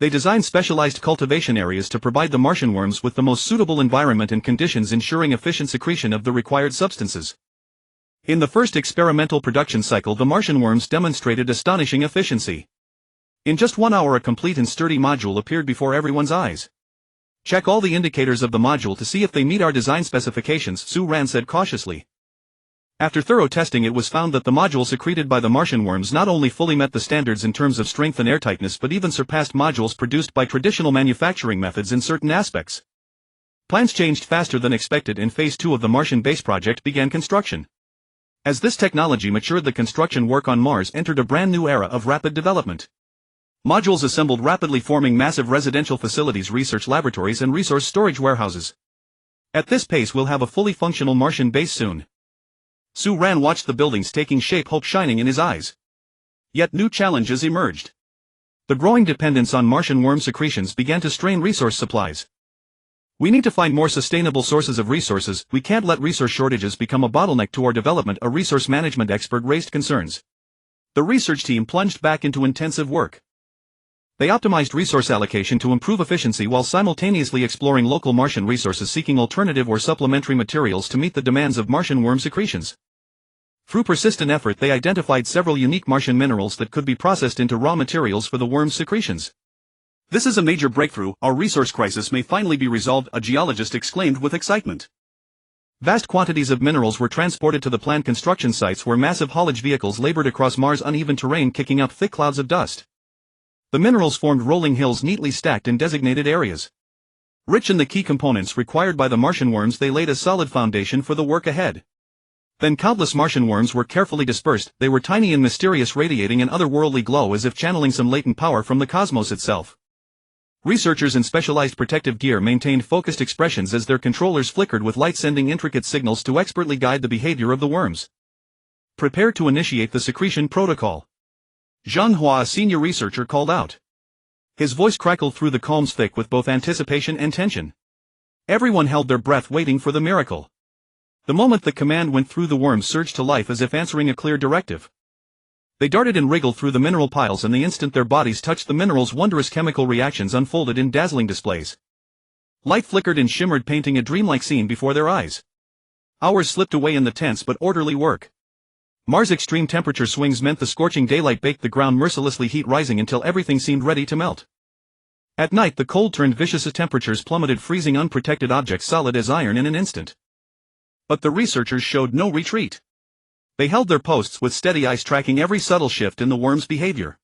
They designed specialized cultivation areas to provide the Martian worms with the most suitable environment and conditions, ensuring efficient secretion of the required substances. In the first experimental production cycle, the Martian worms demonstrated astonishing efficiency. In just 1 hour, a complete and sturdy module appeared before everyone's eyes. Check all the indicators of the module to see if they meet our design specifications, Su Ran said cautiously. After thorough testing, it was found that the module secreted by the Martian worms not only fully met the standards in terms of strength and airtightness, but even surpassed modules produced by traditional manufacturing methods in certain aspects. Plans changed faster than expected, and Phase 2 of the Martian base project began construction. As this technology matured, the construction work on Mars entered a brand new era of rapid development. Modules assembled rapidly, forming massive residential facilities, research laboratories, and resource storage warehouses. At this pace, we'll have a fully functional Martian base soon. Su Ran watched the buildings taking shape, hope shining in his eyes. Yet new challenges emerged. The growing dependence on Martian worm secretions began to strain resource supplies. We need to find more sustainable sources of resources. We can't let resource shortages become a bottleneck to our development, a resource management expert raised concerns. The research team plunged back into intensive work. They optimized resource allocation to improve efficiency while simultaneously exploring local Martian resources, seeking alternative or supplementary materials to meet the demands of Martian worm secretions. Through persistent effort, they identified several unique Martian minerals that could be processed into raw materials for the worm's secretions. This is a major breakthrough. Our resource crisis may finally be resolved, a geologist exclaimed with excitement. Vast quantities of minerals were transported to the planned construction sites, where massive haulage vehicles labored across Mars' uneven terrain, kicking up thick clouds of dust. The minerals formed rolling hills neatly stacked in designated areas. Rich in the key components required by the Martian worms, they laid a solid foundation for the work ahead. Then countless Martian worms were carefully dispersed. They were tiny and mysterious, radiating an otherworldly glow as if channeling some latent power from the cosmos itself. Researchers in specialized protective gear maintained focused expressions as their controllers flickered with light, sending intricate signals to expertly guide the behavior of the worms. Prepare to initiate the secretion protocol. Zhang Hua, a senior researcher, called out. His voice crackled through the calms, thick with both anticipation and tension. Everyone held their breath, waiting for the miracle. The moment the command went through, the worms surged to life as if answering a clear directive. They darted and wriggled through the mineral piles, and the instant their bodies touched the minerals, wondrous chemical reactions unfolded in dazzling displays. Light flickered and shimmered, painting a dreamlike scene before their eyes. Hours slipped away in the tense but orderly work. Mars' extreme temperature swings meant the scorching daylight baked the ground mercilessly, heat rising until everything seemed ready to melt. At night, the cold turned vicious as temperatures plummeted, freezing unprotected objects solid as iron in an instant. But the researchers showed no retreat. They held their posts with steady eyes, tracking every subtle shift in the worm's behavior.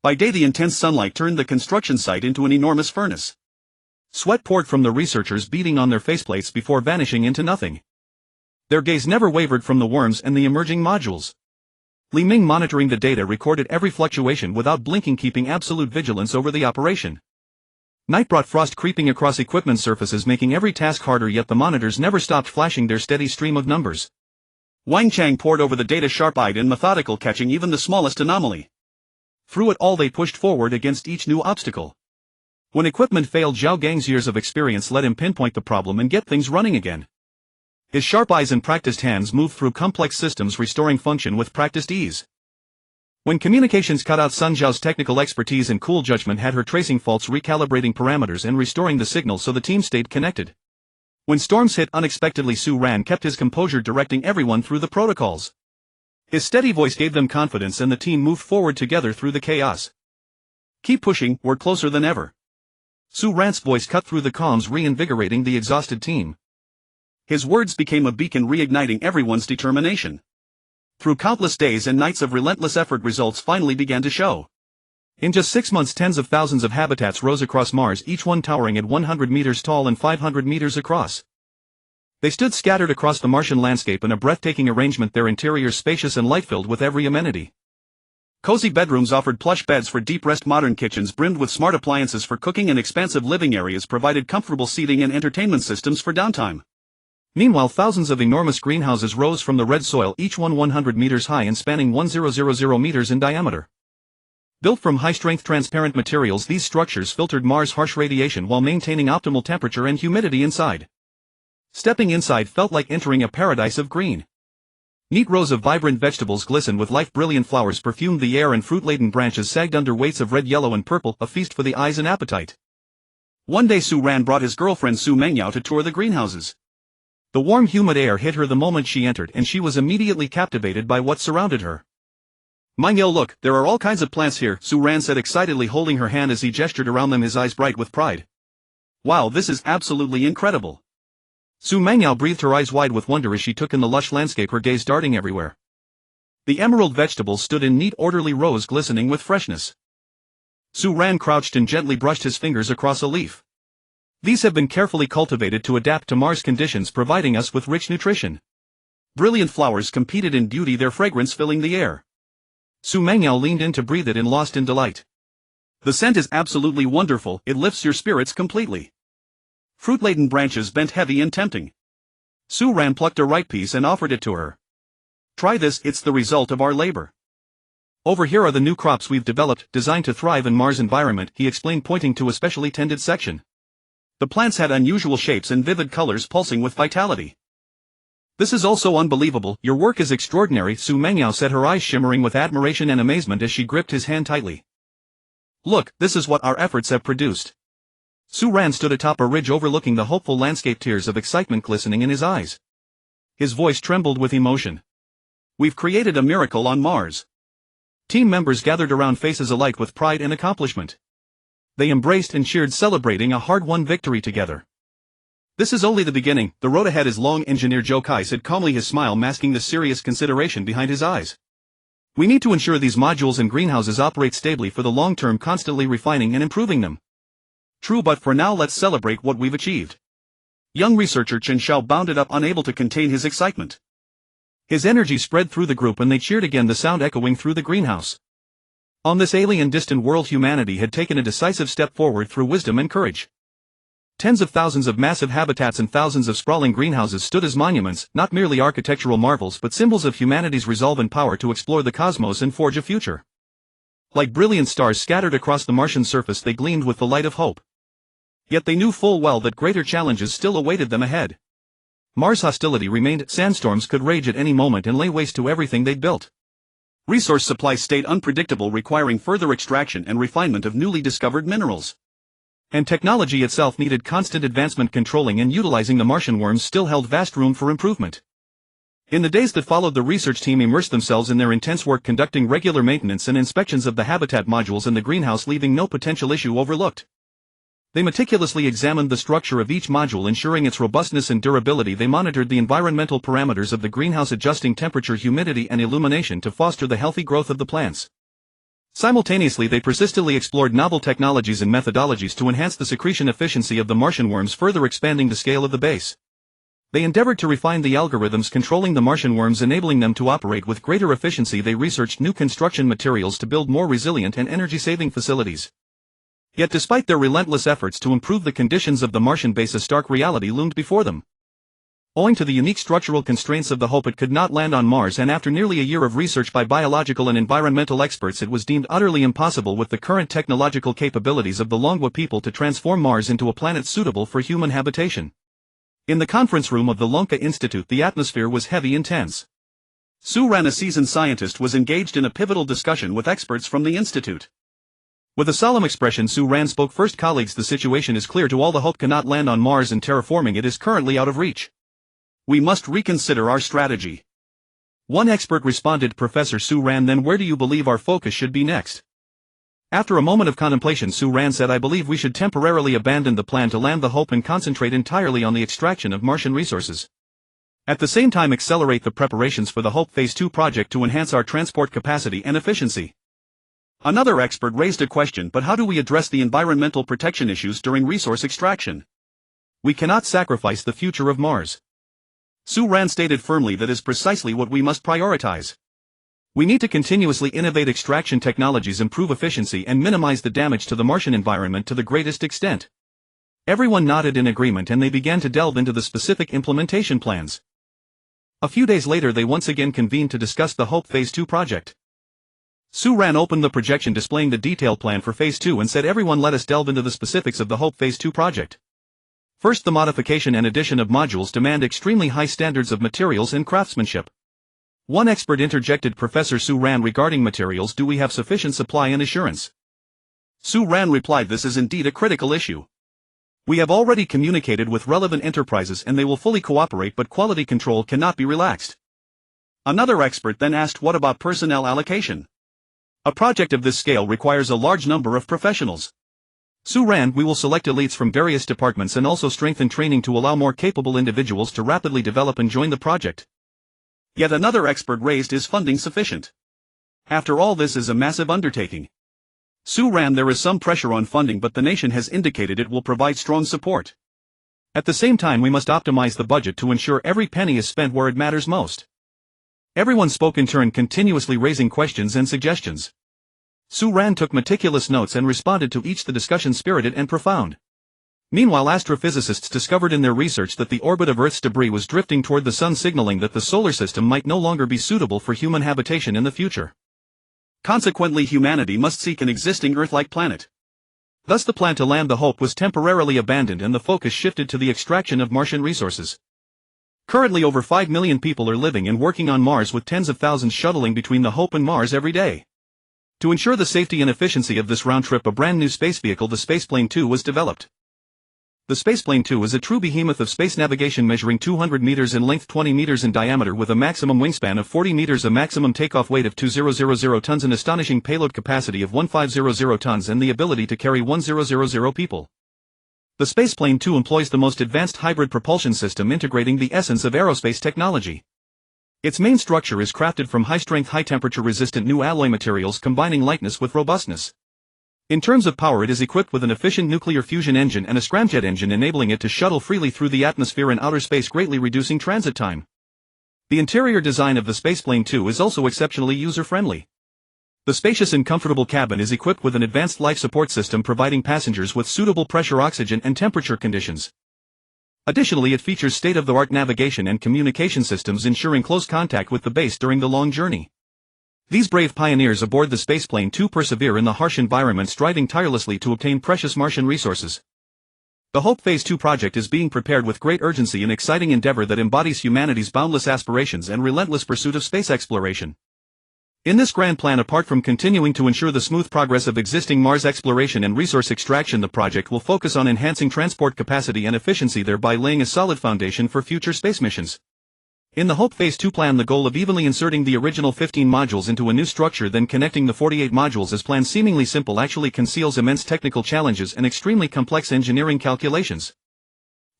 By day, the intense sunlight turned the construction site into an enormous furnace. Sweat poured from the researchers, beating on their faceplates before vanishing into nothing. Their gaze never wavered from the worms and the emerging modules. Li Ming, monitoring the data, recorded every fluctuation without blinking, keeping absolute vigilance over the operation. Night brought frost creeping across equipment surfaces, making every task harder, yet the monitors never stopped flashing their steady stream of numbers. Wang Chang pored over the data, sharp-eyed and methodical, catching even the smallest anomaly. Through it all, they pushed forward against each new obstacle. When equipment failed, Zhao Gang's years of experience let him pinpoint the problem and get things running again. His sharp eyes and practiced hands moved through complex systems, restoring function with practiced ease. When communications cut out, Sun Zhao's technical expertise and cool judgment had her tracing faults, recalibrating parameters and restoring the signal so the team stayed connected. When storms hit unexpectedly, Su Ran kept his composure, directing everyone through the protocols. His steady voice gave them confidence and the team moved forward together through the chaos. Keep pushing, we're closer than ever. Su Ran's voice cut through the calms, reinvigorating the exhausted team. His words became a beacon, reigniting everyone's determination. Through countless days and nights of relentless effort, results finally began to show. In just 6 months, tens of thousands of habitats rose across Mars, each one towering at 100 meters tall and 500 meters across. They stood scattered across the Martian landscape in a breathtaking arrangement, their interiors spacious and light-filled with every amenity. Cozy bedrooms offered plush beds for deep rest, modern kitchens brimmed with smart appliances for cooking, and expansive living areas provided comfortable seating and entertainment systems for downtime. Meanwhile, thousands of enormous greenhouses rose from the red soil, each one 100 meters high and spanning 1,000 meters in diameter. Built from high-strength transparent materials, these structures filtered Mars' harsh radiation while maintaining optimal temperature and humidity inside. Stepping inside felt like entering a paradise of green. Neat rows of vibrant vegetables glistened with life, brilliant flowers perfumed the air, and fruit-laden branches sagged under weights of red, yellow and purple, a feast for the eyes and appetite. One day Su Ran brought his girlfriend Su Mengyao to tour the greenhouses. The warm, humid air hit her the moment she entered, and she was immediately captivated by what surrounded her. "Mengyao, look, there are all kinds of plants here," Su Ran said excitedly, holding her hand as he gestured around them, his eyes bright with pride. "Wow, this is absolutely incredible." Su Mengyao breathed, her eyes wide with wonder as she took in the lush landscape, her gaze darting everywhere. The emerald vegetables stood in neat, orderly rows, glistening with freshness. Su Ran crouched and gently brushed his fingers across a leaf. "These have been carefully cultivated to adapt to Mars conditions, providing us with rich nutrition." Brilliant flowers competed in beauty, their fragrance filling the air. Su Mengyao leaned in to breathe it in, lost in delight. "The scent is absolutely wonderful, it lifts your spirits completely." Fruit-laden branches bent heavy and tempting. Su Ran plucked a ripe piece and offered it to her. "Try this, it's the result of our labor. Over here are the new crops we've developed, designed to thrive in Mars environment," he explained, pointing to a specially tended section. The plants had unusual shapes and vivid colors, pulsing with vitality. "This is also unbelievable, your work is extraordinary," Su Mengyao said, her eyes shimmering with admiration and amazement as she gripped his hand tightly. "Look, this is what our efforts have produced." Su Ran stood atop a ridge overlooking the hopeful landscape, tears of excitement glistening in his eyes. His voice trembled with emotion. "We've created a miracle on Mars." Team members gathered around, faces alight with pride and accomplishment. They embraced and cheered, celebrating a hard-won victory together. "This is only the beginning, the road ahead is long," Engineer Zhou Kai said calmly, his smile masking the serious consideration behind his eyes. "We need to ensure these modules and greenhouses operate stably for the long term, constantly refining and improving them." "True, but for now let's celebrate what we've achieved." Young researcher Chen Xiao bounded up, unable to contain his excitement. His energy spread through the group and they cheered again, the sound echoing through the greenhouse. On this alien distant world, humanity had taken a decisive step forward through wisdom and courage. Tens of thousands of massive habitats and thousands of sprawling greenhouses stood as monuments, not merely architectural marvels but symbols of humanity's resolve and power to explore the cosmos and forge a future. Like brilliant stars scattered across the Martian surface, they gleamed with the light of hope. Yet they knew full well that greater challenges still awaited them ahead. Mars hostility remained, sandstorms could rage at any moment and lay waste to everything they'd built. Resource supplies stayed unpredictable, requiring further extraction and refinement of newly discovered minerals. And technology itself needed constant advancement, controlling and utilizing the Martian worms still held vast room for improvement. In the days that followed, the research team immersed themselves in their intense work, conducting regular maintenance and inspections of the habitat modules and the greenhouse, leaving no potential issue overlooked. They meticulously examined the structure of each module, ensuring its robustness and durability. They monitored the environmental parameters of the greenhouse, adjusting temperature, humidity and illumination to foster the healthy growth of the plants. Simultaneously, they persistently explored novel technologies and methodologies to enhance the secretion efficiency of the Martian worms, further expanding the scale of the base. They endeavored to refine the algorithms controlling the Martian worms, enabling them to operate with greater efficiency. They researched new construction materials to build more resilient and energy-saving facilities. Yet despite their relentless efforts to improve the conditions of the Martian base, a stark reality loomed before them. Owing to the unique structural constraints of the Hope, it could not land on Mars, and after nearly a year of research by biological and environmental experts, it was deemed utterly impossible with the current technological capabilities of the Longwa people to transform Mars into a planet suitable for human habitation. In the conference room of the Lonka Institute, the atmosphere was heavy and tense. Sue Ran, a seasoned scientist, was engaged in a pivotal discussion with experts from the institute. With a solemn expression, Sue Ran spoke first. Colleagues, the situation is clear to all. The Hope cannot land on Mars, and terraforming it is currently out of reach. We must reconsider our strategy. One expert responded. Professor Sue Ran, then where do you believe our focus should be next? After a moment of contemplation, Sue Ran said, I believe we should temporarily abandon the plan to land the Hope and concentrate entirely on the extraction of Martian resources. At the same time, accelerate the preparations for the Hope Phase 2 project to enhance our transport capacity and efficiency. Another expert raised a question, but how do we address the environmental protection issues during resource extraction? We cannot sacrifice the future of Mars. Sue Ran stated firmly that is precisely what we must prioritize. We need to continuously innovate extraction technologies, improve efficiency, and minimize the damage to the Martian environment to the greatest extent. Everyone nodded in agreement, and they began to delve into the specific implementation plans. A few days later, they once again convened to discuss the Hope Phase 2 project. Sue Ran opened the projection displaying the detailed plan for Phase 2 and said, everyone, let us delve into the specifics of the Hope Phase 2 project. First, the modification and addition of modules demand extremely high standards of materials and craftsmanship. One expert interjected. Professor Sue Ran, regarding materials, do we have sufficient supply and assurance? Sue Ran replied, this is indeed a critical issue. We have already communicated with relevant enterprises and they will fully cooperate, but quality control cannot be relaxed. Another expert then asked, what about personnel allocation? A project of this scale requires a large number of professionals. Sue Ran, we will select elites from various departments and also strengthen training to allow more capable individuals to rapidly develop and join the project. Yet another expert raised, is funding sufficient? After all, this is a massive undertaking. Sue Ran, there is some pressure on funding, but the nation has indicated it will provide strong support. At the same time, we must optimize the budget to ensure every penny is spent where it matters most. Everyone spoke in turn, continuously raising questions and suggestions. Sue Ran took meticulous notes and responded to each, the discussion spirited and profound. Meanwhile, astrophysicists discovered in their research that the orbit of Earth's debris was drifting toward the Sun, signaling that the solar system might no longer be suitable for human habitation in the future. Consequently, humanity must seek an existing Earth-like planet. Thus the plan to land the Hope was temporarily abandoned and the focus shifted to the extraction of Martian resources. Currently, over 5 million people are living and working on Mars, with tens of thousands shuttling between the Hope and Mars every day. To ensure the safety and efficiency of this round trip, a brand new space vehicle, the Spaceplane 2, was developed. The Spaceplane 2 is a true behemoth of space navigation, measuring 200 meters in length, 20 meters in diameter, with a maximum wingspan of 40 meters, a maximum takeoff weight of 2,000 tons, an astonishing payload capacity of 1,500 tons, and the ability to carry 1,000 people. The Spaceplane 2 employs the most advanced hybrid propulsion system, integrating the essence of aerospace technology. Its main structure is crafted from high-strength, high-temperature resistant new alloy materials, combining lightness with robustness. In terms of power, it is equipped with an efficient nuclear fusion engine and a scramjet engine, enabling it to shuttle freely through the atmosphere and outer space, greatly reducing transit time. The interior design of the Spaceplane 2 is also exceptionally user-friendly. The spacious and comfortable cabin is equipped with an advanced life support system, providing passengers with suitable pressure, oxygen, and temperature conditions. Additionally, it features state-of-the-art navigation and communication systems, ensuring close contact with the base during the long journey. These brave pioneers aboard the Spaceplane 2 persevere in the harsh environment, striving tirelessly to obtain precious Martian resources. The Hope Phase 2 project is being prepared with great urgency, an exciting endeavor that embodies humanity's boundless aspirations and relentless pursuit of space exploration. In this grand plan, apart from continuing to ensure the smooth progress of existing Mars exploration and resource extraction, the project will focus on enhancing transport capacity and efficiency, thereby laying a solid foundation for future space missions. In the Hope Phase 2 plan, the goal of evenly inserting the original 15 modules into a new structure, then connecting the 48 modules as planned, seemingly simple, actually conceals immense technical challenges and extremely complex engineering calculations.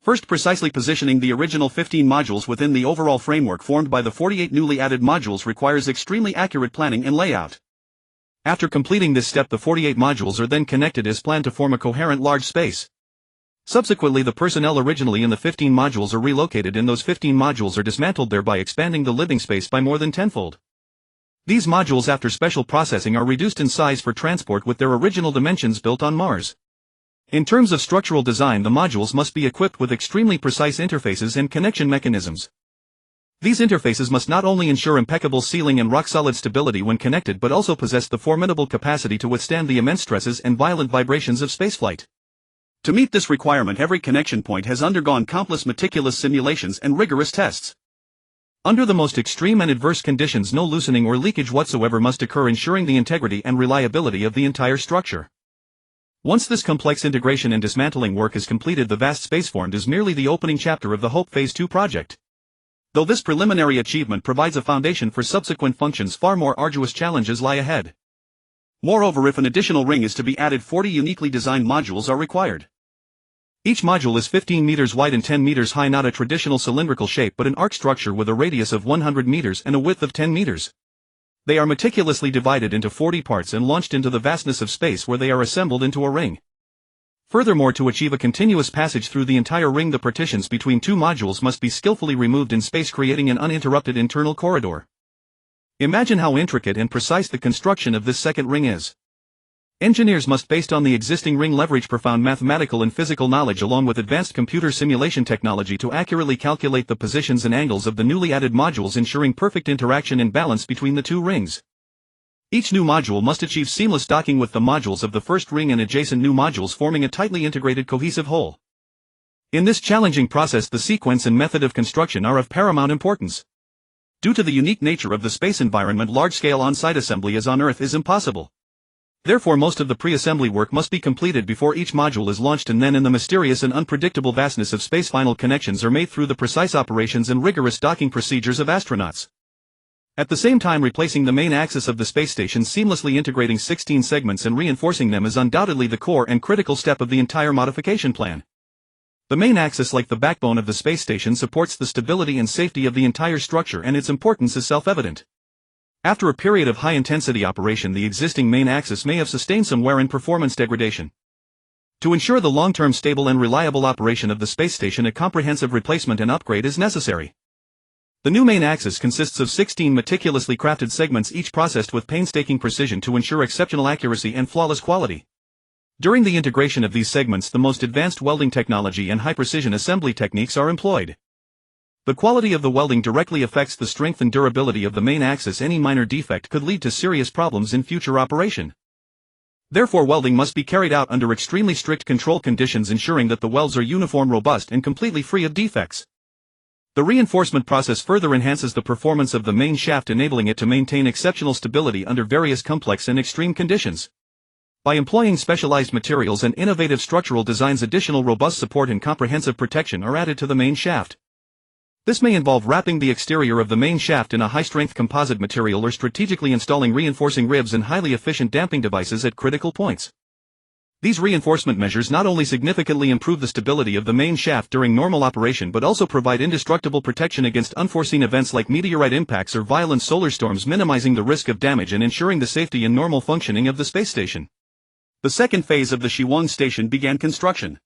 First, precisely positioning the original 15 modules within the overall framework formed by the 48 newly added modules requires extremely accurate planning and layout. After completing this step, the 48 modules are then connected as planned to form a coherent large space. Subsequently, the personnel originally in the 15 modules are relocated, and those 15 modules are dismantled, thereby expanding the living space by more than tenfold. These modules, after special processing, are reduced in size for transport with their original dimensions built on Mars. In terms of structural design, the modules must be equipped with extremely precise interfaces and connection mechanisms. These interfaces must not only ensure impeccable sealing and rock-solid stability when connected, but also possess the formidable capacity to withstand the immense stresses and violent vibrations of spaceflight. To meet this requirement, every connection point has undergone countless meticulous simulations and rigorous tests. Under the most extreme and adverse conditions, no loosening or leakage whatsoever must occur, ensuring the integrity and reliability of the entire structure. Once this complex integration and dismantling work is completed, the vast space formed is merely the opening chapter of the Hope Phase 2 project. Though this preliminary achievement provides a foundation for subsequent functions, far more arduous challenges lie ahead. Moreover, if an additional ring is to be added, 40 uniquely designed modules are required. Each module is 15 meters wide and 10 meters high, not a traditional cylindrical shape but an arc structure with a radius of 100 meters and a width of 10 meters. They are meticulously divided into 40 parts and launched into the vastness of space, where they are assembled into a ring. Furthermore, to achieve a continuous passage through the entire ring, the partitions between two modules must be skillfully removed in space, creating an uninterrupted internal corridor. Imagine how intricate and precise the construction of this second ring is. Engineers must, based on the existing ring, leverage profound mathematical and physical knowledge along with advanced computer simulation technology to accurately calculate the positions and angles of the newly added modules, ensuring perfect interaction and balance between the two rings. Each new module must achieve seamless docking with the modules of the first ring and adjacent new modules, forming a tightly integrated cohesive whole. In this challenging process, the sequence and method of construction are of paramount importance. Due to the unique nature of the space environment, large-scale on-site assembly as on Earth is impossible. Therefore, most of the pre-assembly work must be completed before each module is launched, and then in the mysterious and unpredictable vastness of space, final connections are made through the precise operations and rigorous docking procedures of astronauts. At the same time, replacing the main axis of the space station, seamlessly integrating 16 segments and reinforcing them is undoubtedly the core and critical step of the entire modification plan. The main axis, like the backbone of the space station, supports the stability and safety of the entire structure, and its importance is self-evident. After a period of high-intensity operation, the existing main axis may have sustained some wear and performance degradation. To ensure the long-term stable and reliable operation of the space station, a comprehensive replacement and upgrade is necessary. The new main axis consists of 16 meticulously crafted segments, each processed with painstaking precision to ensure exceptional accuracy and flawless quality. During the integration of these segments, the most advanced welding technology and high-precision assembly techniques are employed. The quality of the welding directly affects the strength and durability of the main axis. Any minor defect could lead to serious problems in future operation. Therefore, welding must be carried out under extremely strict control conditions, ensuring that the welds are uniform, robust, and completely free of defects. The reinforcement process further enhances the performance of the main shaft, enabling it to maintain exceptional stability under various complex and extreme conditions. By employing specialized materials and innovative structural designs, additional robust support and comprehensive protection are added to the main shaft. This may involve wrapping the exterior of the main shaft in a high-strength composite material or strategically installing reinforcing ribs and highly efficient damping devices at critical points. These reinforcement measures not only significantly improve the stability of the main shaft during normal operation but also provide indestructible protection against unforeseen events like meteorite impacts or violent solar storms, minimizing the risk of damage and ensuring the safety and normal functioning of the space station. The second phase of the Shiwon station began construction.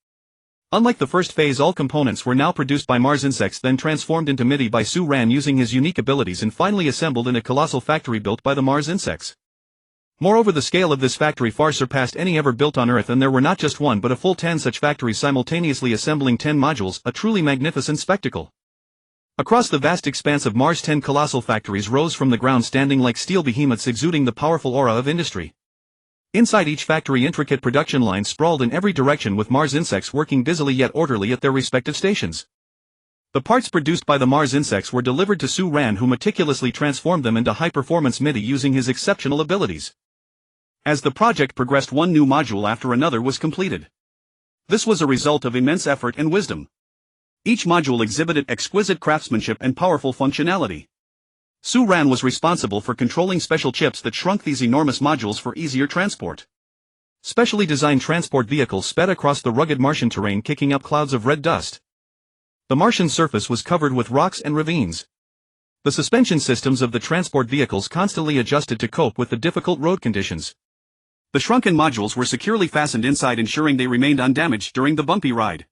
Unlike the first phase, all components were now produced by Mars insects, then transformed into MIDI by Su Ran using his unique abilities, and finally assembled in a colossal factory built by the Mars insects. Moreover, the scale of this factory far surpassed any ever built on Earth, and there were not just one but a full 10 such factories simultaneously assembling 10 modules, a truly magnificent spectacle. Across the vast expanse of Mars, 10 colossal factories rose from the ground, standing like steel behemoths, exuding the powerful aura of industry. Inside each factory, intricate production lines sprawled in every direction, with Mars insects working busily yet orderly at their respective stations. The parts produced by the Mars insects were delivered to Su Ran, who meticulously transformed them into high-performance MIDI using his exceptional abilities. As the project progressed, one new module after another was completed. This was a result of immense effort and wisdom. Each module exhibited exquisite craftsmanship and powerful functionality. Su Ran was responsible for controlling special chips that shrunk these enormous modules for easier transport. Specially designed transport vehicles sped across the rugged Martian terrain, kicking up clouds of red dust. The Martian surface was covered with rocks and ravines. The suspension systems of the transport vehicles constantly adjusted to cope with the difficult road conditions. The shrunken modules were securely fastened inside, ensuring they remained undamaged during the bumpy ride.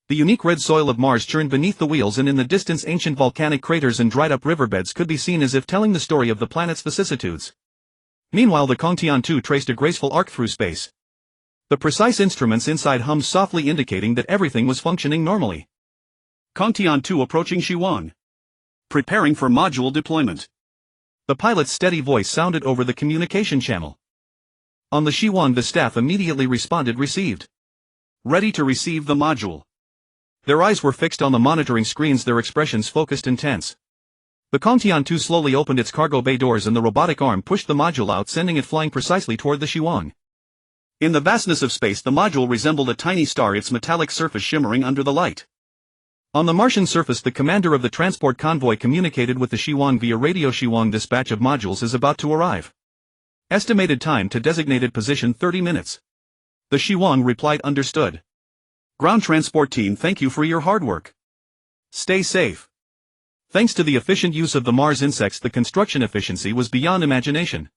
The unique red soil of Mars churned beneath the wheels, and in the distance ancient volcanic craters and dried-up riverbeds could be seen, as if telling the story of the planet's vicissitudes. Meanwhile, the Kongtian-2 traced a graceful arc through space. The precise instruments inside hummed softly, indicating that everything was functioning normally. Kongtian-2 approaching Shiwon. Preparing for module deployment. The pilot's steady voice sounded over the communication channel. On the Shiwon, the staff immediately responded, received. Ready to receive the module. Their eyes were fixed on the monitoring screens, their expressions focused and tense. The Kongtian 2 slowly opened its cargo bay doors and the robotic arm pushed the module out, sending it flying precisely toward the Shiwang. In the vastness of space, the module resembled a tiny star, its metallic surface shimmering under the light. On the Martian surface, the commander of the transport convoy communicated with the Shiwang via radio. Shiwang dispatch of modules is about to arrive. Estimated time to designated position 30 minutes. The Shiwang replied, understood. Ground transport team, thank you for your hard work. Stay safe. Thanks to the efficient use of the Mars insects, the construction efficiency was beyond imagination.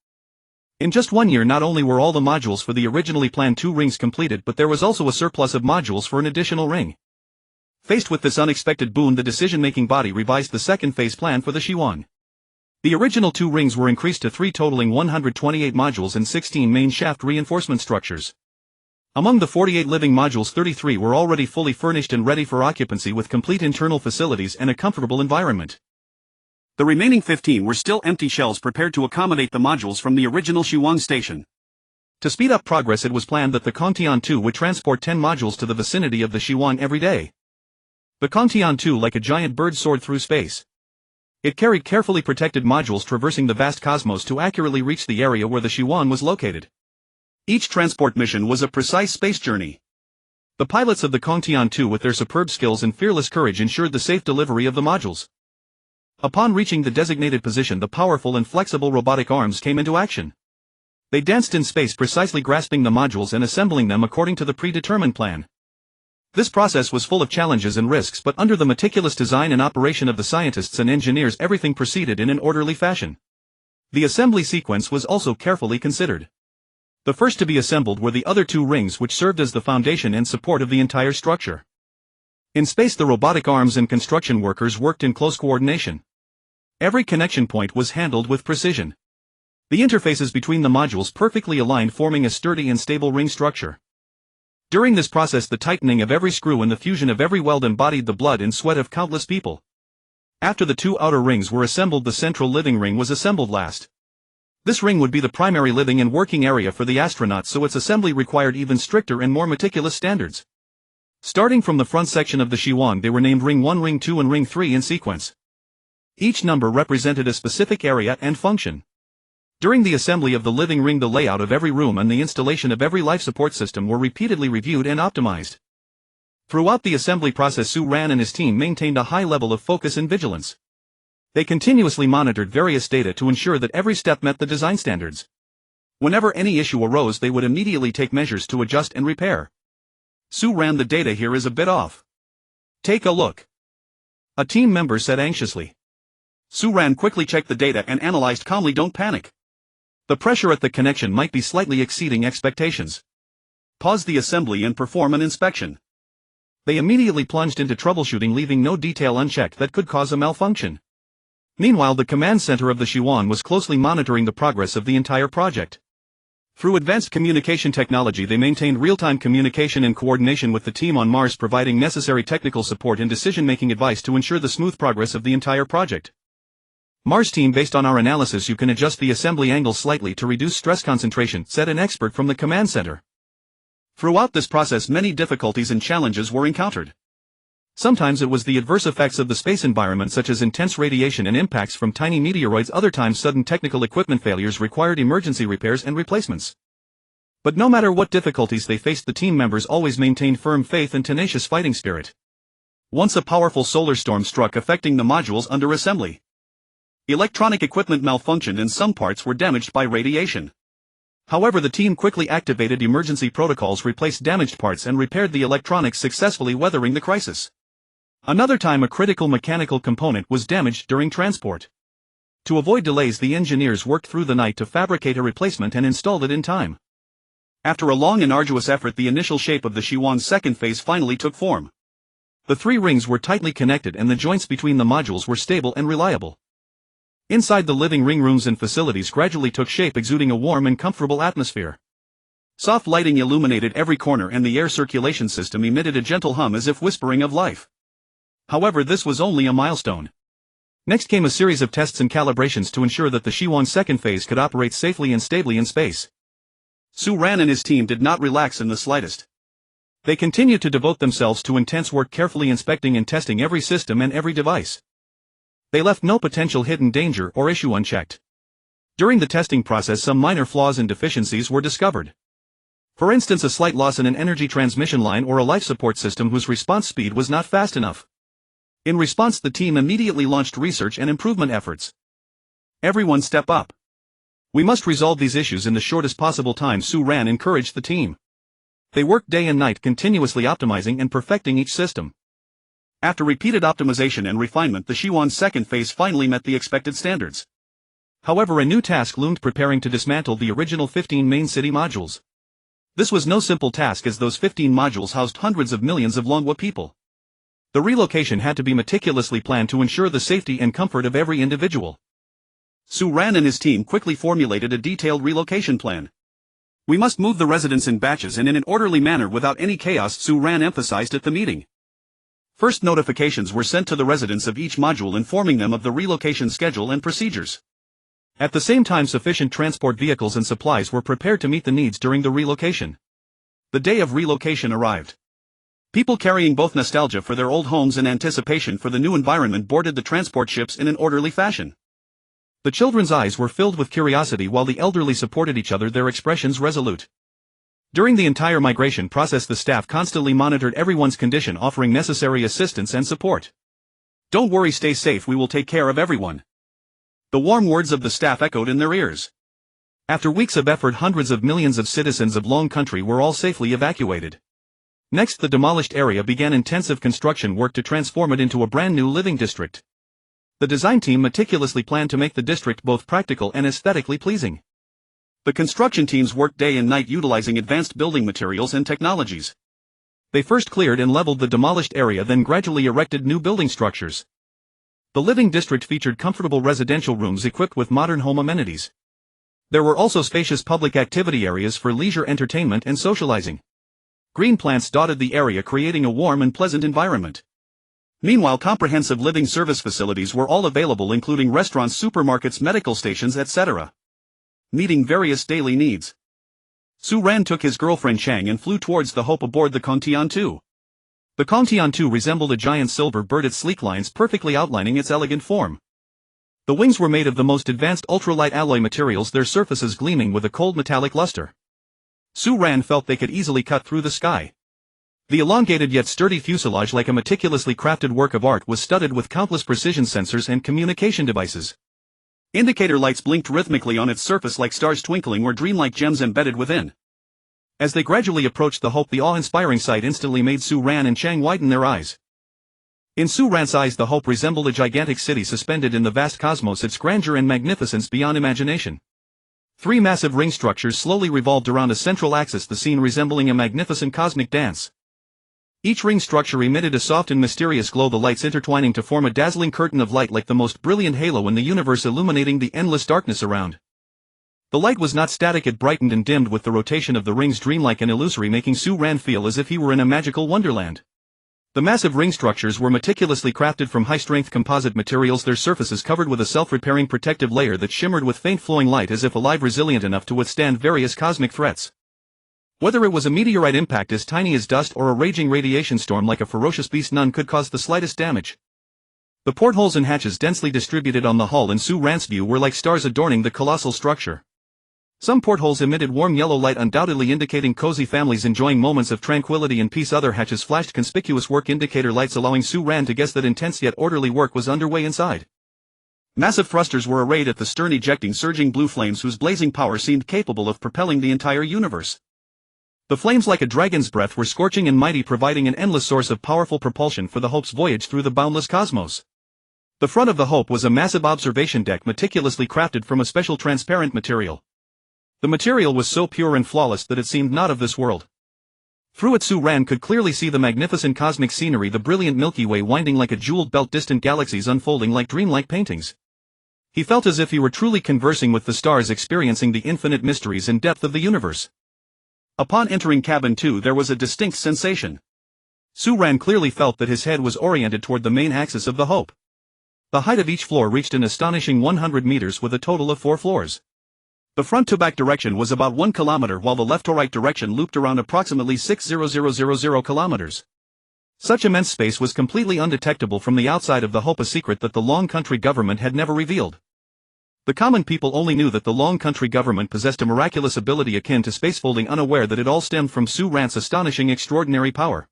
In just 1 year, not only were all the modules for the originally planned 2 rings completed, but there was also a surplus of modules for an additional ring. Faced with this unexpected boon, the decision-making body revised the second phase plan for the Shiwang. The original 2 rings were increased to 3, totaling 128 modules and 16 main shaft reinforcement structures. Among the 48 living modules, 33 were already fully furnished and ready for occupancy with complete internal facilities and a comfortable environment. The remaining 15 were still empty shells prepared to accommodate the modules from the original Shiwang station. To speed up progress, it was planned that the Kongtian 2 would transport 10 modules to the vicinity of the Shiwang every day. The Kongtian 2, like a giant bird, soared through space. It carried carefully protected modules traversing the vast cosmos to accurately reach the area where the Shiwang was located. Each transport mission was a precise space journey. The pilots of the Kongtian 2, with their superb skills and fearless courage, ensured the safe delivery of the modules. Upon reaching the designated position, the powerful and flexible robotic arms came into action. They danced in space, precisely grasping the modules and assembling them according to the predetermined plan. This process was full of challenges and risks, but under the meticulous design and operation of the scientists and engineers, everything proceeded in an orderly fashion. The assembly sequence was also carefully considered. The first to be assembled were the other 2 rings, which served as the foundation and support of the entire structure. In space, the robotic arms and construction workers worked in close coordination. Every connection point was handled with precision. The interfaces between the modules perfectly aligned, forming a sturdy and stable ring structure. During this process, the tightening of every screw and the fusion of every weld embodied the blood and sweat of countless people. After the 2 outer rings were assembled, the central living ring was assembled last. This ring would be the primary living and working area for the astronauts, so its assembly required even stricter and more meticulous standards. Starting from the front section of the Shiwang, they were named Ring 1, Ring 2 and Ring 3 in sequence. Each number represented a specific area and function. During the assembly of the living ring, the layout of every room and the installation of every life support system were repeatedly reviewed and optimized. Throughout the assembly process, Su Ran and his team maintained a high level of focus and vigilance. They continuously monitored various data to ensure that every step met the design standards. Whenever any issue arose, they would immediately take measures to adjust and repair. Su Ran, the data here is a bit off. Take a look. A team member said anxiously. Su Ran quickly checked the data and analyzed calmly. Don't panic. The pressure at the connection might be slightly exceeding expectations. Pause the assembly and perform an inspection. They immediately plunged into troubleshooting, leaving no detail unchecked that could cause a malfunction. Meanwhile, the command center of the Shiwang was closely monitoring the progress of the entire project. Through advanced communication technology, they maintained real-time communication and coordination with the team on Mars, providing necessary technical support and decision-making advice to ensure the smooth progress of the entire project. Mars team, based on our analysis, you can adjust the assembly angle slightly to reduce stress concentration, said an expert from the command center. Throughout this process, many difficulties and challenges were encountered. Sometimes it was the adverse effects of the space environment, such as intense radiation and impacts from tiny meteoroids. Other times, sudden technical equipment failures required emergency repairs and replacements. But no matter what difficulties they faced, the team members always maintained firm faith and tenacious fighting spirit. Once a powerful solar storm struck, affecting the modules under assembly. Electronic equipment malfunctioned and some parts were damaged by radiation. However, the team quickly activated emergency protocols, replaced damaged parts and repaired the electronics, successfully weathering the crisis. Another time, a critical mechanical component was damaged during transport. To avoid delays, the engineers worked through the night to fabricate a replacement and installed it in time. After a long and arduous effort, the initial shape of the Shiwang's second phase finally took form. The 3 rings were tightly connected and the joints between the modules were stable and reliable. Inside, the living ring rooms and facilities gradually took shape, exuding a warm and comfortable atmosphere. Soft lighting illuminated every corner and the air circulation system emitted a gentle hum as if whispering of life. However, this was only a milestone. Next came a series of tests and calibrations to ensure that the Shiwang's second phase could operate safely and stably in space. Su Ran and his team did not relax in the slightest. They continued to devote themselves to intense work, carefully inspecting and testing every system and every device. They left no potential hidden danger or issue unchecked. During the testing process, some minor flaws and deficiencies were discovered. For instance, a slight loss in an energy transmission line or a life support system whose response speed was not fast enough. In response, the team immediately launched research and improvement efforts. Everyone step up. We must resolve these issues in the shortest possible time, Su Ran encouraged the team. They worked day and night, continuously optimizing and perfecting each system. After repeated optimization and refinement, the Shiwan's second phase finally met the expected standards. However, a new task loomed, preparing to dismantle the original 15 main city modules. This was no simple task, as those 15 modules housed hundreds of millions of Longwa people. The relocation had to be meticulously planned to ensure the safety and comfort of every individual. Su Ran and his team quickly formulated a detailed relocation plan. We must move the residents in batches and in an orderly manner without any chaos, Su Ran emphasized at the meeting. First, notifications were sent to the residents of each module informing them of the relocation schedule and procedures. At the same time, sufficient transport vehicles and supplies were prepared to meet the needs during the relocation. The day of relocation arrived. People carrying both nostalgia for their old homes and anticipation for the new environment boarded the transport ships in an orderly fashion. The children's eyes were filled with curiosity while the elderly supported each other, their expressions resolute. During the entire migration process, the staff constantly monitored everyone's condition, offering necessary assistance and support. "Don't worry, stay safe, we will take care of everyone." The warm words of the staff echoed in their ears. After weeks of effort, hundreds of millions of citizens of Long Country were all safely evacuated. Next, the demolished area began intensive construction work to transform it into a brand new living district. The design team meticulously planned to make the district both practical and aesthetically pleasing. The construction teams worked day and night, utilizing advanced building materials and technologies. They first cleared and leveled the demolished area, then gradually erected new building structures. The living district featured comfortable residential rooms equipped with modern home amenities. There were also spacious public activity areas for leisure, entertainment, and socializing. Green plants dotted the area, creating a warm and pleasant environment. Meanwhile, comprehensive living service facilities were all available, including restaurants, supermarkets, medical stations, etc., meeting various daily needs. Su Ran took his girlfriend Chang and flew towards the Hope aboard the Kongtian 2. The Kongtian 2 resembled a giant silver bird, its sleek lines perfectly outlining its elegant form. The wings were made of the most advanced ultralight alloy materials, their surfaces gleaming with a cold metallic luster. Su Ran felt they could easily cut through the sky. The elongated yet sturdy fuselage, like a meticulously crafted work of art, was studded with countless precision sensors and communication devices. Indicator lights blinked rhythmically on its surface like stars twinkling or dreamlike gems embedded within. As they gradually approached the Hope, the awe-inspiring sight instantly made Su Ran and Chang widen their eyes. In Su Ran's eyes, the Hope resembled a gigantic city suspended in the vast cosmos, its grandeur and magnificence beyond imagination. 3 massive ring structures slowly revolved around a central axis, the scene resembling a magnificent cosmic dance. Each ring structure emitted a soft and mysterious glow, the lights intertwining to form a dazzling curtain of light like the most brilliant halo in the universe, illuminating the endless darkness around. The light was not static, it brightened and dimmed with the rotation of the rings, dreamlike and illusory, making Su Ran feel as if he were in a magical wonderland. The massive ring structures were meticulously crafted from high-strength composite materials, their surfaces covered with a self-repairing protective layer that shimmered with faint flowing light, as if alive, resilient enough to withstand various cosmic threats. Whether it was a meteorite impact as tiny as dust or a raging radiation storm like a ferocious beast, none could cause the slightest damage. The portholes and hatches, densely distributed on the hull in Su Ran's view, were like stars adorning the colossal structure. Some portholes emitted warm yellow light, undoubtedly indicating cozy families enjoying moments of tranquility and peace. Other hatches flashed conspicuous work indicator lights, allowing Su Ran to guess that intense yet orderly work was underway inside. Massive thrusters were arrayed at the stern, ejecting surging blue flames whose blazing power seemed capable of propelling the entire universe. The flames, like a dragon's breath, were scorching and mighty, providing an endless source of powerful propulsion for the Hope's voyage through the boundless cosmos. The front of the Hope was a massive observation deck meticulously crafted from a special transparent material. The material was so pure and flawless that it seemed not of this world. Through it, Su Ran could clearly see the magnificent cosmic scenery, the brilliant Milky Way winding like a jeweled belt, distant galaxies unfolding like dreamlike paintings. He felt as if he were truly conversing with the stars, experiencing the infinite mysteries and depth of the universe. Upon entering cabin 2, there was a distinct sensation. Su Ran clearly felt that his head was oriented toward the main axis of the Hope. The height of each floor reached an astonishing 100 meters, with a total of 4 floors. The front-to-back direction was about 1 kilometer, while the left-to-right direction looped around approximately 6,000 kilometers. Such immense space was completely undetectable from the outside of the Hope, a secret that the Long Country government had never revealed. The common people only knew that the Long Country government possessed a miraculous ability akin to spacefolding, unaware that it all stemmed from Su Ran's astonishing extraordinary power.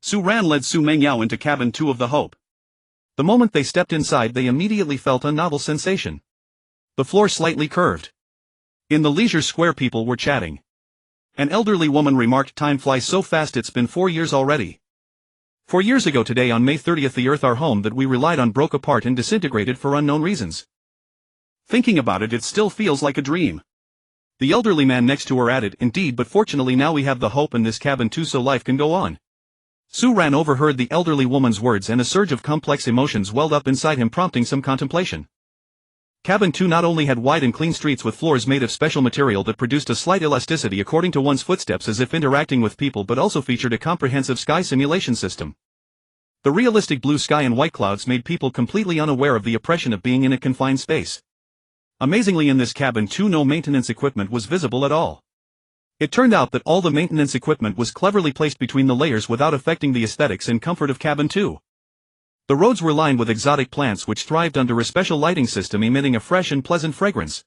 Su Ran led Su Mengyao into cabin 2 of the Hope. The moment they stepped inside, they immediately felt a novel sensation. The floor slightly curved. In the leisure square, people were chatting. An elderly woman remarked, "Time flies so fast, it's been 4 years already. 4 years ago today, on May 30th, the Earth, our home that we relied on, broke apart and disintegrated for unknown reasons. Thinking about it, it still feels like a dream." The elderly man next to her added, "Indeed, but fortunately now we have the Hope in this cabin too, so life can go on." Su Ran overheard the elderly woman's words, and a surge of complex emotions welled up inside him, prompting some contemplation. Cabin 2 not only had wide and clean streets with floors made of special material that produced a slight elasticity according to one's footsteps as if interacting with people, but also featured a comprehensive sky simulation system. The realistic blue sky and white clouds made people completely unaware of the oppression of being in a confined space. Amazingly, in this cabin 2, no maintenance equipment was visible at all. It turned out that all the maintenance equipment was cleverly placed between the layers without affecting the aesthetics and comfort of cabin 2. The roads were lined with exotic plants which thrived under a special lighting system emitting a fresh and pleasant fragrance.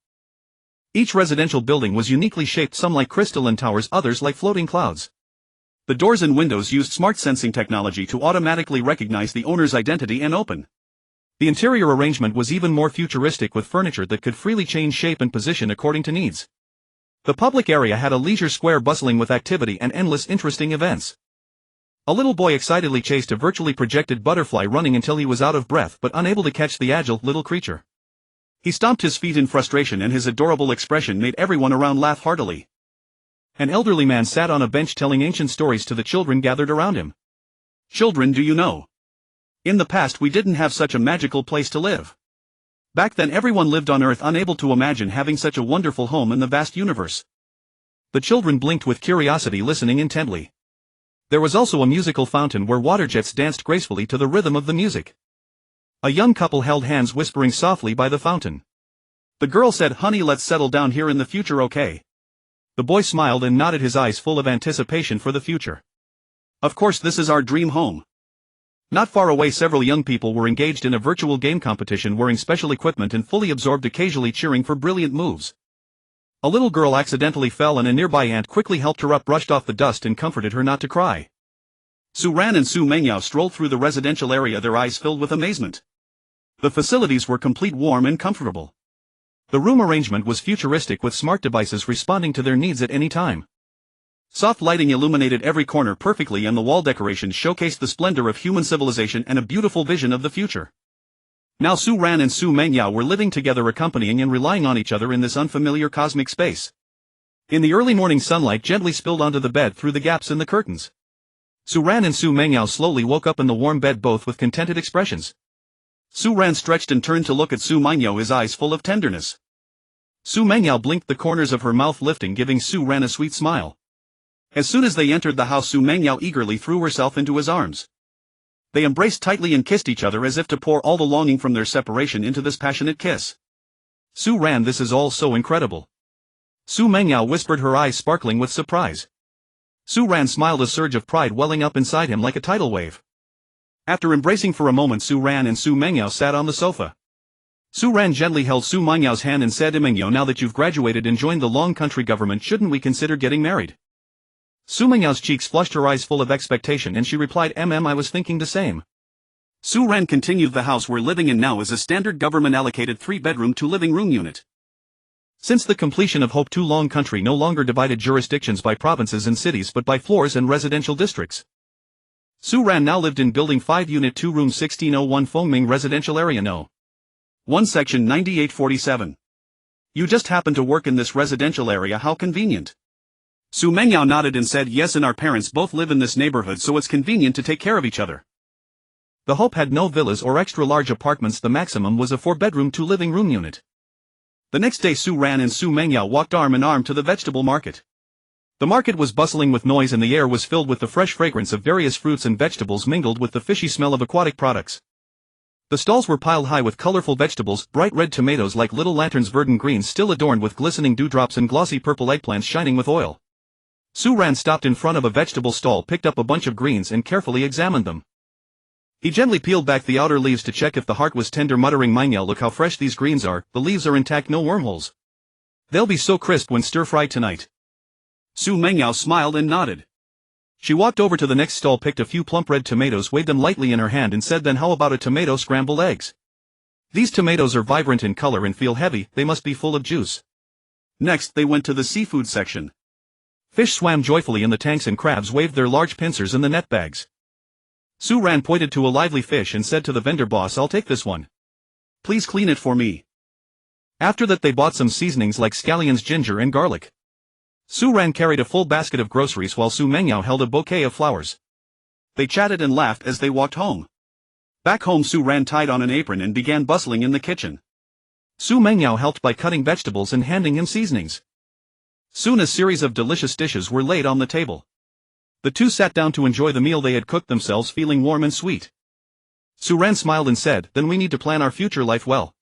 Each residential building was uniquely shaped, some like crystalline towers, others like floating clouds. The doors and windows used smart sensing technology to automatically recognize the owner's identity and open. The interior arrangement was even more futuristic, with furniture that could freely change shape and position according to needs. The public area had a leisure square bustling with activity and endless interesting events. A little boy excitedly chased a virtually projected butterfly, running until he was out of breath but unable to catch the agile little creature. He stomped his feet in frustration, and his adorable expression made everyone around laugh heartily. An elderly man sat on a bench telling ancient stories to the children gathered around him. "Children, do you know? In the past we didn't have such a magical place to live. Back then everyone lived on Earth, unable to imagine having such a wonderful home in the vast universe." The children blinked with curiosity, listening intently. There was also a musical fountain where water jets danced gracefully to the rhythm of the music. A young couple held hands, whispering softly by the fountain. The girl said, "Honey, let's settle down here in the future, okay?" The boy smiled and nodded, his eyes full of anticipation for the future. "Of course, this is our dream home." Not far away, several young people were engaged in a virtual game competition, wearing special equipment and fully absorbed, occasionally cheering for brilliant moves. A little girl accidentally fell, and a nearby ant quickly helped her up, brushed off the dust, and comforted her not to cry. Su Ran and Su Mengyao strolled through the residential area, their eyes filled with amazement. The facilities were complete, warm and comfortable. The room arrangement was futuristic, with smart devices responding to their needs at any time. Soft lighting illuminated every corner perfectly, and the wall decorations showcased the splendor of human civilization and a beautiful vision of the future. Now Su Ran and Su Mengyao were living together, accompanying and relying on each other in this unfamiliar cosmic space. In the early morning, sunlight gently spilled onto the bed through the gaps in the curtains. Su Ran and Su Mengyao slowly woke up in the warm bed, both with contented expressions. Su Ran stretched and turned to look at Su Mengyao, his eyes full of tenderness. Su Mengyao blinked, the corners of her mouth lifting, giving Su Ran a sweet smile. As soon as they entered the house, Su Mengyao eagerly threw herself into his arms. They embraced tightly and kissed each other as if to pour all the longing from their separation into this passionate kiss. "Su Ran, this is all so incredible." Su Mengyao whispered, her eyes sparkling with surprise. Su Ran smiled, a surge of pride welling up inside him like a tidal wave. After embracing for a moment, Su Ran and Su Mengyao sat on the sofa. Su Ran gently held Su Mengyao's hand and said, "Mengyao, now that you've graduated and joined the Long Country government, shouldn't we consider getting married?" Su Mengyao's cheeks flushed, her eyes full of expectation, and she replied, I was thinking the same." Su Ran continued, "The house we're living in now is a standard government-allocated 3-bedroom 2-living room unit. Since the completion of Hope 2, Long Country no longer divided jurisdictions by provinces and cities but by floors and residential districts. Su Ran now lived in Building 5, Unit 2, Room 1601, Fengming Residential Area No. 1, Section 9847. "You just happen to work in this residential area, how convenient." Su Mengyao nodded and said, "Yes, and our parents both live in this neighborhood, so it's convenient to take care of each other." The Hope had no villas or extra-large apartments, the maximum was a 4-bedroom 2-living room unit. The next day Su Ran and Su Mengyao walked arm in arm to the vegetable market. The market was bustling with noise, and the air was filled with the fresh fragrance of various fruits and vegetables mingled with the fishy smell of aquatic products. The stalls were piled high with colorful vegetables, bright red tomatoes like little lanterns, verdant greens still adorned with glistening dewdrops, and glossy purple eggplants shining with oil. Su Ran stopped in front of a vegetable stall, picked up a bunch of greens and carefully examined them. He gently peeled back the outer leaves to check if the heart was tender, muttering, "Manga, look how fresh these greens are, the leaves are intact, no wormholes. They'll be so crisp when stir-fried tonight." Su Mengyao smiled and nodded. She walked over to the next stall, picked a few plump red tomatoes, weighed them lightly in her hand and said, "Then how about a tomato scrambled eggs? These tomatoes are vibrant in color and feel heavy, they must be full of juice." Next they went to the seafood section. Fish swam joyfully in the tanks and crabs waved their large pincers in the net bags. Su Ran pointed to a lively fish and said to the vendor boss, "I'll take this one. Please clean it for me." After that they bought some seasonings like scallions, ginger and garlic. Su Ran carried a full basket of groceries while Su Mengyao held a bouquet of flowers. They chatted and laughed as they walked home. Back home, Su Ran tied on an apron and began bustling in the kitchen. Su Mengyao helped by cutting vegetables and handing him seasonings. Soon a series of delicious dishes were laid on the table. The two sat down to enjoy the meal they had cooked themselves, feeling warm and sweet. Su Ran smiled and said, "Then we need to plan our future life well."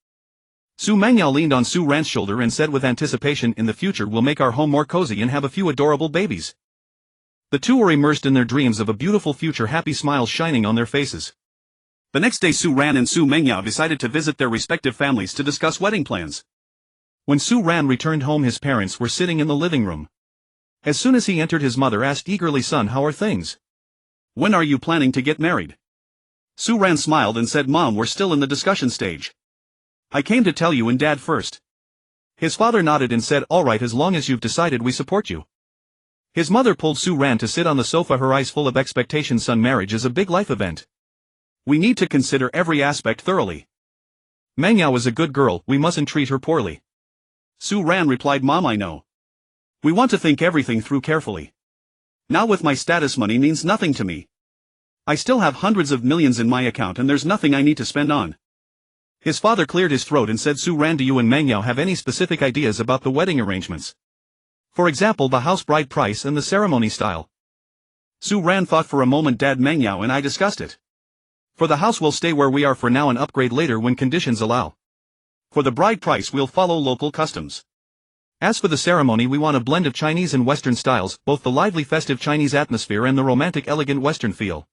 Su Mengyao leaned on Su Ran's shoulder and said with anticipation, "In the future we'll make our home more cozy and have a few adorable babies." The two were immersed in their dreams of a beautiful future, happy smiles shining on their faces. The next day Su Ran and Su Mengyao decided to visit their respective families to discuss wedding plans. When Su Ran returned home, his parents were sitting in the living room. As soon as he entered, his mother asked eagerly, "Son, how are things? When are you planning to get married?" Su Ran smiled and said, "Mom, we're still in the discussion stage. I came to tell you and Dad first." His father nodded and said, "All right, as long as you've decided, we support you." His mother pulled Su Ran to sit on the sofa, her eyes full of expectation. "Son, marriage is a big life event. We need to consider every aspect thoroughly. Mengyao is a good girl, we mustn't treat her poorly." Su Ran replied, "Mom, I know. We want to think everything through carefully. Now with my status, money means nothing to me. I still have hundreds of millions in my account and there's nothing I need to spend on." His father cleared his throat and said, "Su Ran, do you and Mengyao have any specific ideas about the wedding arrangements? For example, the house, bride price and the ceremony style?" Su Ran thought for a moment. "Dad, Mengyao and I discussed it. For the house we'll stay where we are for now and upgrade later when conditions allow. For the bride price we'll follow local customs. As for the ceremony, we want a blend of Chinese and Western styles, both the lively festive Chinese atmosphere and the romantic elegant Western feel."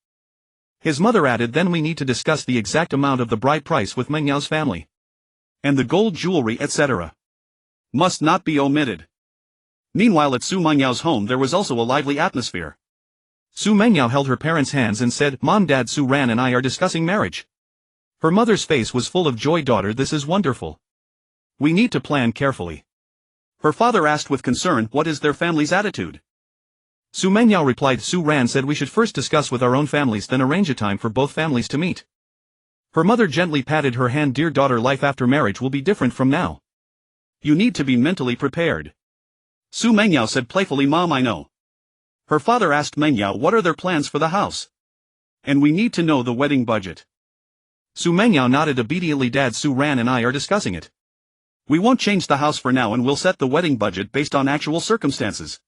His mother added, "Then we need to discuss the exact amount of the bride price with Mengyao's family. And the gold jewelry, etc. must not be omitted." Meanwhile at Su Mengyao's home there was also a lively atmosphere. Su Mengyao held her parents' hands and said, "Mom, Dad, Su Ran and I are discussing marriage." Her mother's face was full of joy. "Daughter, this is wonderful. We need to plan carefully." Her father asked with concern, "What is their family's attitude?" Su Mengyao replied, "Su Ran said we should first discuss with our own families, then arrange a time for both families to meet." Her mother gently patted her hand. "Dear daughter, life after marriage will be different from now. You need to be mentally prepared." Su Mengyao said playfully, "Mom, I know." Her father asked Mengyao what are their plans for the house. "And we need to know the wedding budget." Su Mengyao nodded obediently. "Dad, Su Ran and I are discussing it. We won't change the house for now and we'll set the wedding budget based on actual circumstances.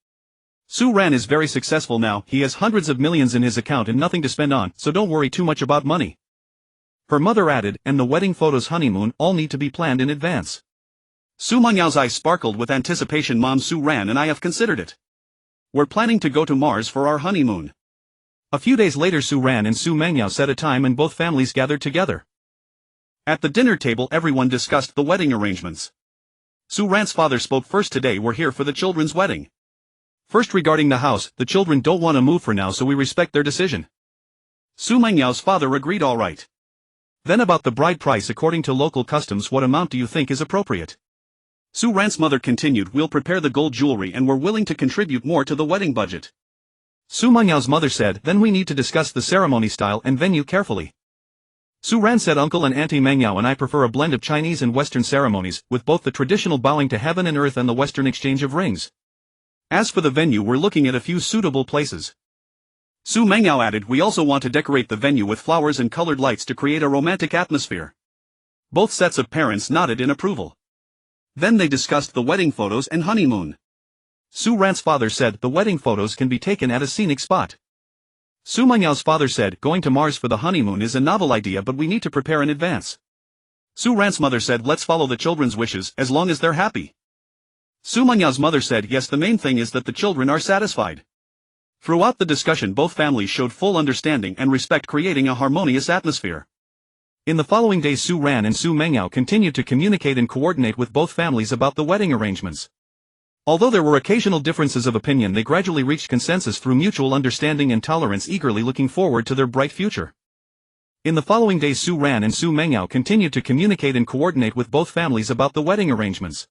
Su Ran is very successful now, he has hundreds of millions in his account and nothing to spend on, so don't worry too much about money." Her mother added, "And the wedding photos, honeymoon, all need to be planned in advance." Su Mengyao's eyes sparkled with anticipation. "Mom, Su Ran and I have considered it. We're planning to go to Mars for our honeymoon." A few days later, Su Ran and Su Mengyao set a time and both families gathered together. At the dinner table everyone discussed the wedding arrangements. Su Ran's father spoke first. "Today we're here for the children's wedding. First, regarding the house, the children don't want to move for now, so we respect their decision." Su Mengyao's father agreed, "All right." "Then about the bride price, according to local customs, what amount do you think is appropriate?" Su Ran's mother continued, "We'll prepare the gold jewelry and we're willing to contribute more to the wedding budget." Su Mengyao's mother said, "Then we need to discuss the ceremony style and venue carefully." Su Ran said, "Uncle and Auntie Mengyao and I prefer a blend of Chinese and Western ceremonies, with both the traditional bowing to heaven and earth and the Western exchange of rings. As for the venue, we're looking at a few suitable places." Su Mengyao added, "We also want to decorate the venue with flowers and colored lights to create a romantic atmosphere." Both sets of parents nodded in approval. Then they discussed the wedding photos and honeymoon. Su Ran's father said, "The wedding photos can be taken at a scenic spot." Su Mengyao's father said, "Going to Mars for the honeymoon is a novel idea, but we need to prepare in advance." Su Ran's mother said, "Let's follow the children's wishes, as long as they're happy." Su Mengyao's mother said yes, the main thing is that the children are satisfied. Throughout the discussion both families showed full understanding and respect, creating a harmonious atmosphere. In the following days Su Ran and Su Mengyao continued to communicate and coordinate with both families about the wedding arrangements. Although there were occasional differences of opinion, they gradually reached consensus through mutual understanding and tolerance, eagerly looking forward to their bright future. In the following days Su Ran and Su Mengyao continued to communicate and coordinate with both families about the wedding arrangements.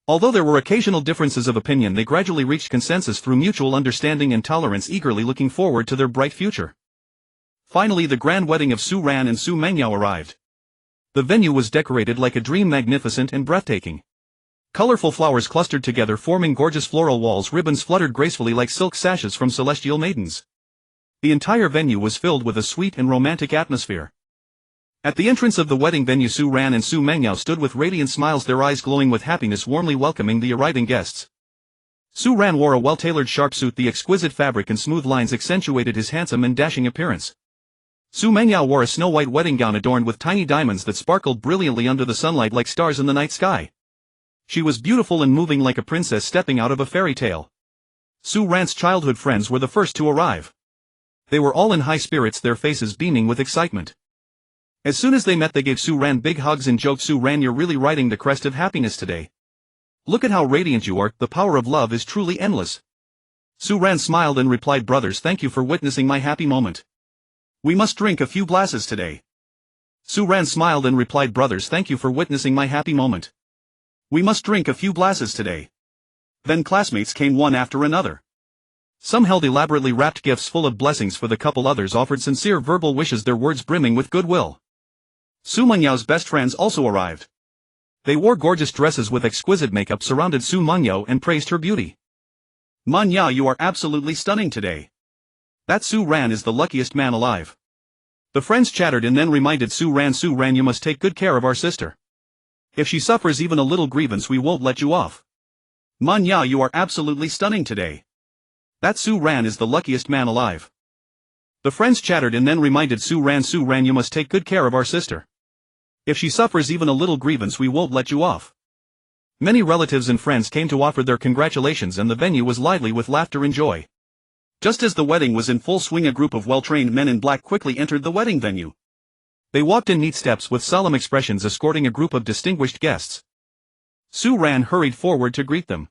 Although there were occasional differences of opinion, they gradually reached consensus through mutual understanding and tolerance, eagerly looking forward to their bright future. Finally, the grand wedding of Su Ran and Su Mengyao arrived. The venue was decorated like a dream, magnificent and breathtaking. Colorful flowers clustered together, forming gorgeous floral walls. Ribbons fluttered gracefully like silk sashes from celestial maidens. The entire venue was filled with a sweet and romantic atmosphere. At the entrance of the wedding venue, Su Ran and Su Mengyao stood with radiant smiles, their eyes glowing with happiness, warmly welcoming the arriving guests. Su Ran wore a well-tailored sharp suit. The exquisite fabric and smooth lines accentuated his handsome and dashing appearance. Su Mengyao wore a snow-white wedding gown adorned with tiny diamonds that sparkled brilliantly under the sunlight like stars in the night sky. She was beautiful and moving like a princess stepping out of a fairy tale. Su Ran's childhood friends were the first to arrive. They were all in high spirits, their faces beaming with excitement. As soon as they met, they gave Su Ran big hugs and joked, "Su Ran, you're really riding the crest of happiness today. Look at how radiant you are, the power of love is truly endless." Su Ran smiled and replied, "Brothers, thank you for witnessing my happy moment. We must drink a few glasses today." Su Ran smiled and replied, "Brothers, thank you for witnessing my happy moment. We must drink a few glasses today." Then classmates came one after another. Some held elaborately wrapped gifts full of blessings for the couple, others offered sincere verbal wishes, their words brimming with goodwill. Su Mengyao's best friends also arrived. They wore gorgeous dresses with exquisite makeup, surrounded Su Mengyao and praised her beauty. "Mengyao, you are absolutely stunning today. That Su Ran is the luckiest man alive." The friends chattered and then reminded Su Ran, "Su Ran, you must take good care of our sister. If she suffers even a little grievance, we won't let you off. Mengyao, you are absolutely stunning today. That Su Ran is the luckiest man alive." The friends chattered and then reminded Su Ran, "Su Ran, you must take good care of our sister. If she suffers even a little grievance, we won't let you off." Many relatives and friends came to offer their congratulations, and the venue was lively with laughter and joy. Just as the wedding was in full swing, a group of well-trained men in black quickly entered the wedding venue. They walked in neat steps with solemn expressions, escorting a group of distinguished guests. Su Ran hurried forward to greet them.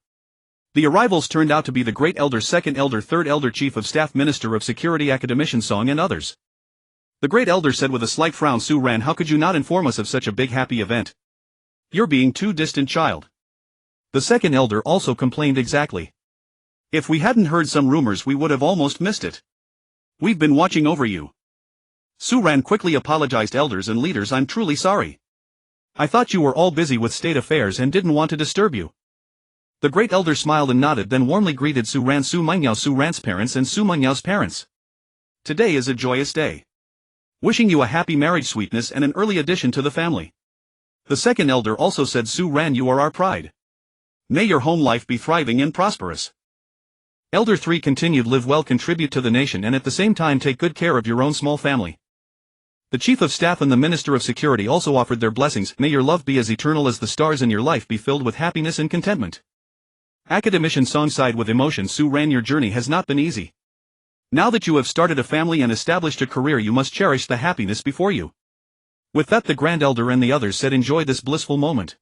The arrivals turned out to be the Great Elder, Second Elder, Third Elder, Chief of Staff, Minister of Security, Academician Song, and others. The Great Elder said with a slight frown, "Su Ran, how could you not inform us of such a big happy event? You're being too distant, child." The Second Elder also complained, "Exactly. If we hadn't heard some rumors, we would have almost missed it. We've been watching over you." Su Ran quickly apologized, "Elders and leaders, I'm truly sorry. I thought you were all busy with state affairs and didn't want to disturb you." The Great Elder smiled and nodded, then warmly greeted Su Ran, Su Mengyao, Su Ran's parents and Su Mengyao parents. "Today is a joyous day. Wishing you a happy marriage, sweetness, and an early addition to the family." The Second Elder also said, "Su Ran, you are our pride. May your home life be thriving and prosperous." Elder 3 continued, "Live well, contribute to the nation, and at the same time take good care of your own small family." The Chief of Staff and the Minister of Security also offered their blessings. "May your love be as eternal as the stars and your life be filled with happiness and contentment." Academician Song sighed with emotion, "Su Ran, your journey has not been easy. Now that you have started a family and established a career, you must cherish the happiness before you." With that, the Grand Elder and the others said, "Enjoy this blissful moment.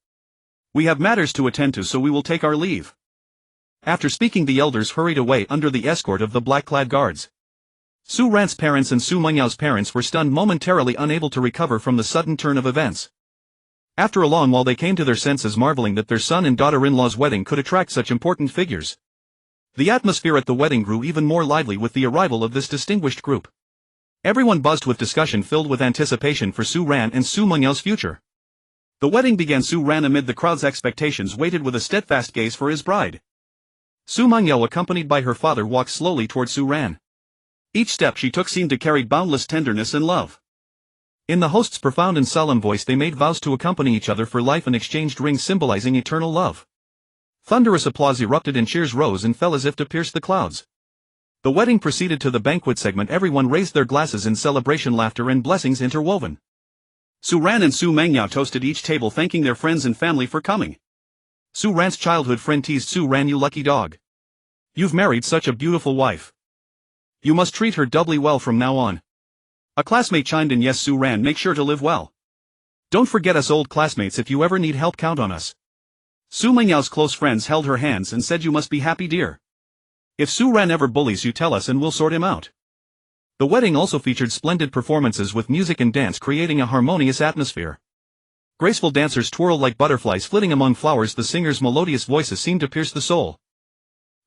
We have matters to attend to, so we will take our leave." After speaking, the elders hurried away under the escort of the black-clad guards. Su Ran's parents and Su Mengyao's parents were stunned, momentarily unable to recover from the sudden turn of events. After a long while they came to their senses, marveling that their son and daughter-in-law's wedding could attract such important figures. The atmosphere at the wedding grew even more lively with the arrival of this distinguished group. Everyone buzzed with discussion, filled with anticipation for Su Ran and Su Mengyao's future. The wedding began. Su Ran, amid the crowd's expectations, waited with a steadfast gaze for his bride. Su Mengyao, accompanied by her father, walked slowly toward Su Ran. Each step she took seemed to carry boundless tenderness and love. In the host's profound and solemn voice, they made vows to accompany each other for life and exchanged rings symbolizing eternal love. Thunderous applause erupted and cheers rose and fell as if to pierce the clouds. The wedding proceeded to the banquet segment. Everyone raised their glasses in celebration, laughter and blessings interwoven. Su Ran and Su Mengyao toasted each table, thanking their friends and family for coming. Su Ran's childhood friend teased Su Ran, "You lucky dog. You've married such a beautiful wife. You must treat her doubly well from now on." A classmate chimed in, "Yes Su Ran, make sure to live well. Don't forget us old classmates, if you ever need help count on us." Su Mengyao's close friends held her hands and said, "You must be happy, dear. If Su Ran ever bullies you, tell us and we'll sort him out." The wedding also featured splendid performances with music and dance, creating a harmonious atmosphere. Graceful dancers twirled like butterflies flitting among flowers. The singers' melodious voices seemed to pierce the soul.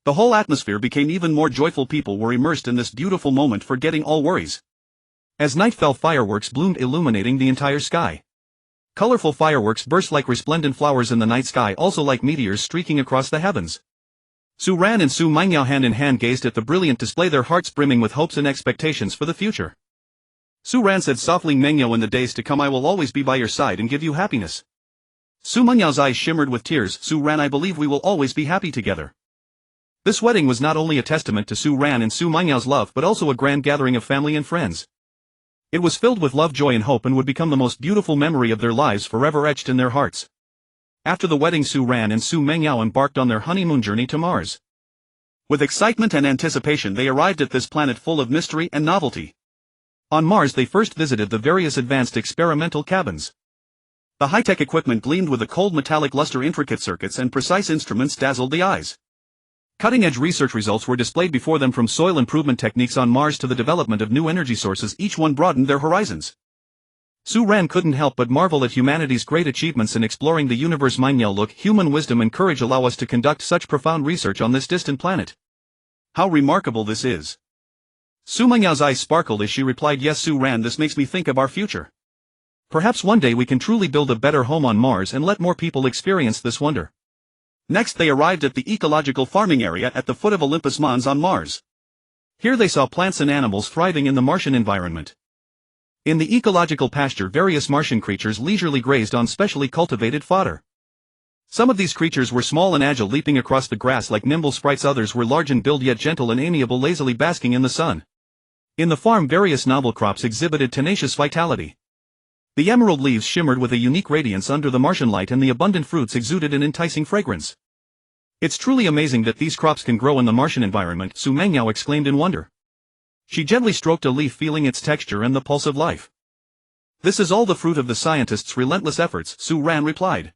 The whole atmosphere became even more joyful. People were immersed in this beautiful moment, forgetting all worries. As night fell, fireworks bloomed, illuminating the entire sky. Colorful fireworks burst like resplendent flowers in the night sky, also like meteors streaking across the heavens. Su Ran and Su Mengyao hand in hand gazed at the brilliant display, their hearts brimming with hopes and expectations for the future. Su Ran said softly, "Mengyao, in the days to come I will always be by your side and give you happiness." Su Mengyao's eyes shimmered with tears. "Su Ran, I believe we will always be happy together." This wedding was not only a testament to Su Ran and Su Mengyao's love but also a grand gathering of family and friends. It was filled with love, joy and hope, and would become the most beautiful memory of their lives, forever etched in their hearts. After the wedding, Su Ran and Su Mengyao embarked on their honeymoon journey to Mars. With excitement and anticipation they arrived at this planet full of mystery and novelty. On Mars they first visited the various advanced experimental cabins. The high-tech equipment gleamed with a cold metallic luster, intricate circuits and precise instruments dazzled the eyes. Cutting-edge research results were displayed before them, from soil improvement techniques on Mars to the development of new energy sources. Each one broadened their horizons. Su Ran couldn't help but marvel at humanity's great achievements in exploring the universe. "Mengyao, look, human wisdom and courage allow us to conduct such profound research on this distant planet. How remarkable this is." Su Mengyao's eyes sparkled as she replied, "Yes Su Ran, this makes me think of our future. Perhaps one day we can truly build a better home on Mars and let more people experience this wonder." Next they arrived at the ecological farming area at the foot of Olympus Mons on Mars. Here they saw plants and animals thriving in the Martian environment. In the ecological pasture, various Martian creatures leisurely grazed on specially cultivated fodder. Some of these creatures were small and agile, leaping across the grass like nimble sprites. Others were large in build yet gentle and amiable, lazily basking in the sun. In the farm, various novel crops exhibited tenacious vitality. The emerald leaves shimmered with a unique radiance under the Martian light, and the abundant fruits exuded an enticing fragrance. "It's truly amazing that these crops can grow in the Martian environment," Su Mengyao exclaimed in wonder. She gently stroked a leaf, feeling its texture and the pulse of life. "This is all the fruit of the scientists' relentless efforts," Su Ran replied.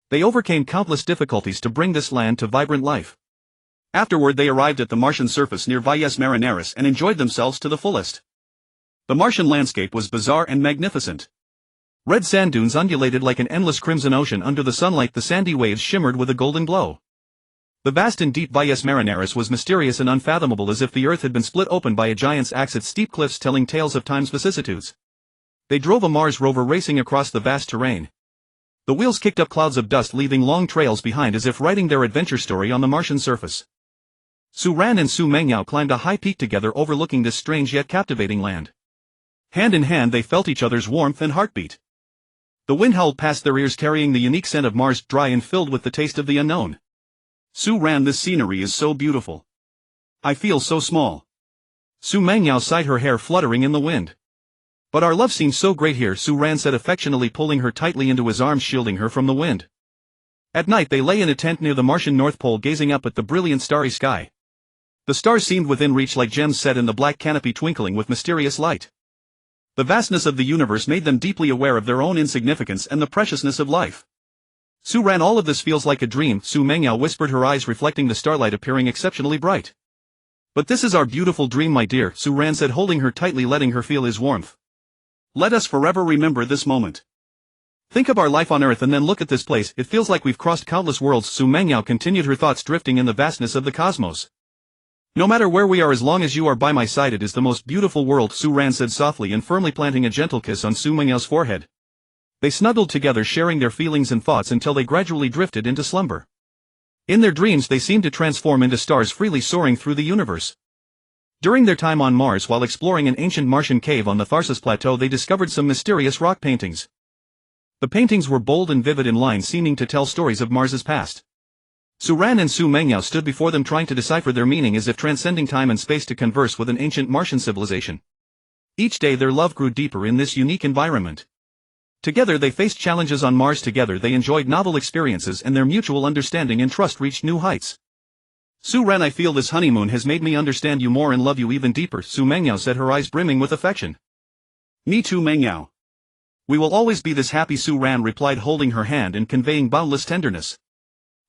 "They overcame countless difficulties to bring this land to vibrant life." Afterward they arrived at the Martian surface near Valles Marineris and enjoyed themselves to the fullest. The Martian landscape was bizarre and magnificent. Red sand dunes undulated like an endless crimson ocean under the sunlight. The sandy waves shimmered with a golden glow. The vast and deep Valles Marineris was mysterious and unfathomable, as if the earth had been split open by a giant's axe, its steep cliffs telling tales of time's vicissitudes. They drove a Mars rover racing across the vast terrain. The wheels kicked up clouds of dust, leaving long trails behind as if writing their adventure story on the Martian surface. Su Ran and Su Mengyao climbed a high peak together, overlooking this strange yet captivating land. Hand in hand they felt each other's warmth and heartbeat. The wind howled past their ears, carrying the unique scent of Mars, dry and filled with the taste of the unknown. "Su Ran, this scenery is so beautiful. I feel so small." Su Mengyao sighed, her hair fluttering in the wind. "But our love seems so great here," Su Ran said affectionately, pulling her tightly into his arms, shielding her from the wind. At night they lay in a tent near the Martian North Pole, gazing up at the brilliant starry sky. The stars seemed within reach, like gems set in the black canopy, twinkling with mysterious light. The vastness of the universe made them deeply aware of their own insignificance and the preciousness of life. "Su Ran, all of this feels like a dream," Su Mengyao whispered, her eyes reflecting the starlight, appearing exceptionally bright. "But this is our beautiful dream, my dear," Su Ran said, holding her tightly, letting her feel his warmth. "Let us forever remember this moment. Think of our life on Earth and then look at this place. It feels like we've crossed countless worlds." Su Mengyao continued, her thoughts drifting in the vastness of the cosmos. "No matter where we are, as long as you are by my side, it is the most beautiful world," Su Ran said softly and firmly, planting a gentle kiss on Su Mengyao's forehead. They snuggled together, sharing their feelings and thoughts until they gradually drifted into slumber. In their dreams they seemed to transform into stars, freely soaring through the universe. During their time on Mars, while exploring an ancient Martian cave on the Tharsis Plateau, they discovered some mysterious rock paintings. The paintings were bold and vivid in line, seeming to tell stories of Mars's past. Su Ran and Su Mengyao stood before them, trying to decipher their meaning, as if transcending time and space to converse with an ancient Martian civilization. Each day their love grew deeper in this unique environment. Together they faced challenges on Mars. Together they enjoyed novel experiences, and their mutual understanding and trust reached new heights. Su-ran, I feel this honeymoon has made me understand you more and love you even deeper, Su Mengyao said, her eyes brimming with affection. Me too, Mengyao. We will always be this happy, Su-ran replied, holding her hand and conveying boundless tenderness.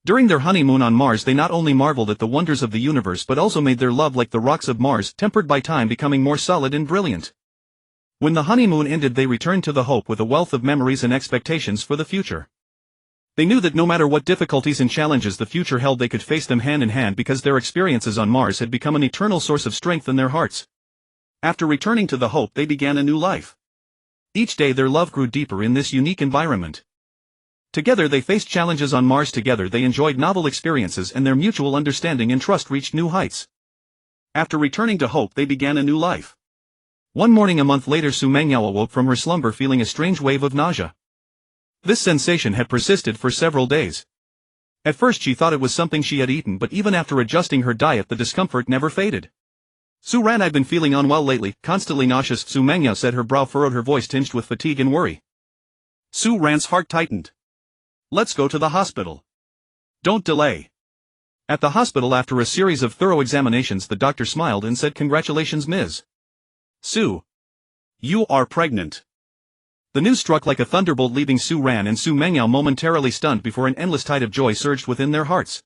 During their honeymoon on Mars they not only marveled at the wonders of the universe but also made their love like the rocks of Mars, tempered by time, becoming more solid and brilliant. When the honeymoon ended they returned to the Hope with a wealth of memories and expectations for the future. They knew that no matter what difficulties and challenges the future held they could face them hand in hand because their experiences on Mars had become an eternal source of strength in their hearts. After returning to the Hope they began a new life. Each day their love grew deeper in this unique environment. Together they faced challenges on Mars. Together they enjoyed novel experiences, and their mutual understanding and trust reached new heights. After returning to Hope they began a new life. One morning a month later Su Mengyao awoke from her slumber feeling a strange wave of nausea. This sensation had persisted for several days. At first she thought it was something she had eaten, but even after adjusting her diet the discomfort never faded. Su-ran, I've been feeling unwell lately, constantly nauseous, Su Mengyao said, her brow furrowed, her voice tinged with fatigue and worry. Su-ran's heart tightened. Let's go to the hospital. Don't delay. At the hospital, after a series of thorough examinations, the doctor smiled and said, Congratulations, Ms. Su. You are pregnant. The news struck like a thunderbolt, leaving Su-ran and Su Mengyao momentarily stunned before an endless tide of joy surged within their hearts.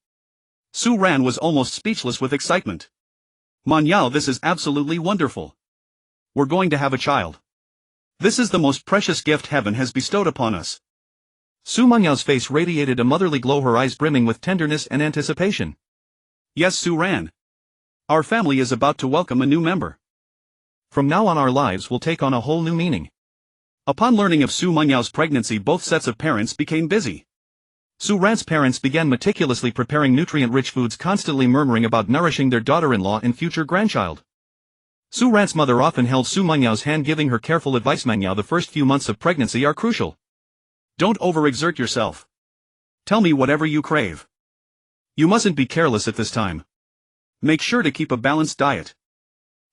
Su-ran was almost speechless with excitement. Mengyao, this is absolutely wonderful. We're going to have a child. This is the most precious gift heaven has bestowed upon us. Su Mengyao's face radiated a motherly glow, her eyes brimming with tenderness and anticipation. Yes, Su-ran. Our family is about to welcome a new member. From now on our lives will take on a whole new meaning. Upon learning of Su Mengyao's pregnancy, both sets of parents became busy. Su-ran's parents began meticulously preparing nutrient-rich foods, constantly murmuring about nourishing their daughter-in-law and future grandchild. Su-ran's mother often held Su Mengyao's hand, giving her careful advice. Mengyao, the first few months of pregnancy are crucial. Don't overexert yourself. Tell me whatever you crave. You mustn't be careless at this time. Make sure to keep a balanced diet.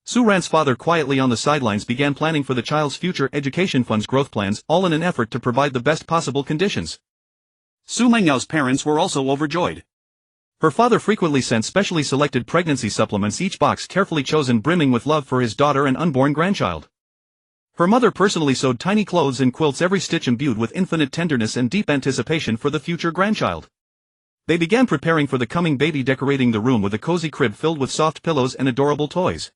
Su-ran's father, quietly on the sidelines, began planning for the child's future education funds, growth plans, all in an effort to provide the best possible conditions. Su Mengyao's parents were also overjoyed. Her father frequently sent specially selected pregnancy supplements, each box carefully chosen, brimming with love for his daughter and unborn grandchild. Her mother personally sewed tiny clothes and quilts, every stitch imbued with infinite tenderness and deep anticipation for the future grandchild. They began preparing for the coming baby, decorating the room with a cozy crib filled with soft pillows and adorable toys.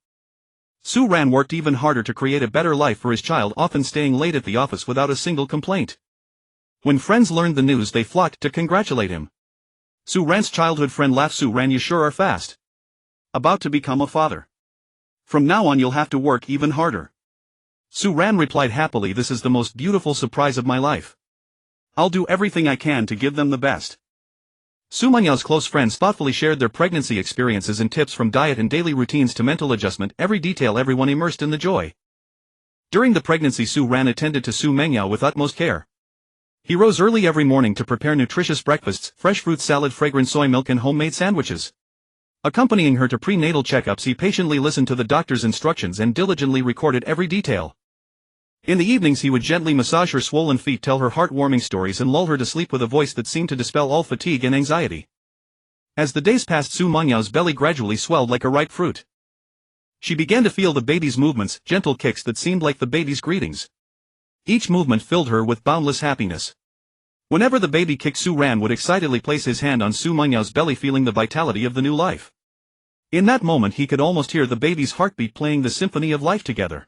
Su-ran worked even harder to create a better life for his child, often staying late at the office without a single complaint. When friends learned the news, they flocked to congratulate him. Su-ran's childhood friend laughed. Su-ran, you sure are fast. About to become a father. From now on you'll have to work even harder. Su-ran replied happily, this is the most beautiful surprise of my life. I'll do everything I can to give them the best. Su Mengyao's close friends thoughtfully shared their pregnancy experiences and tips, from diet and daily routines to mental adjustment, every detail, everyone immersed in the joy. During the pregnancy, Su-ran attended to Su Mengyao with utmost care. He rose early every morning to prepare nutritious breakfasts, fresh fruit salad, fragrant soy milk, and homemade sandwiches. Accompanying her to prenatal checkups, he patiently listened to the doctor's instructions and diligently recorded every detail. In the evenings he would gently massage her swollen feet, tell her heartwarming stories, and lull her to sleep with a voice that seemed to dispel all fatigue and anxiety. As the days passed, Su Mengyao's belly gradually swelled like a ripe fruit. She began to feel the baby's movements, gentle kicks that seemed like the baby's greetings. Each movement filled her with boundless happiness. Whenever the baby kicked, Su-ran would excitedly place his hand on Su Mengyao's belly, feeling the vitality of the new life. In that moment he could almost hear the baby's heartbeat, playing the symphony of life together.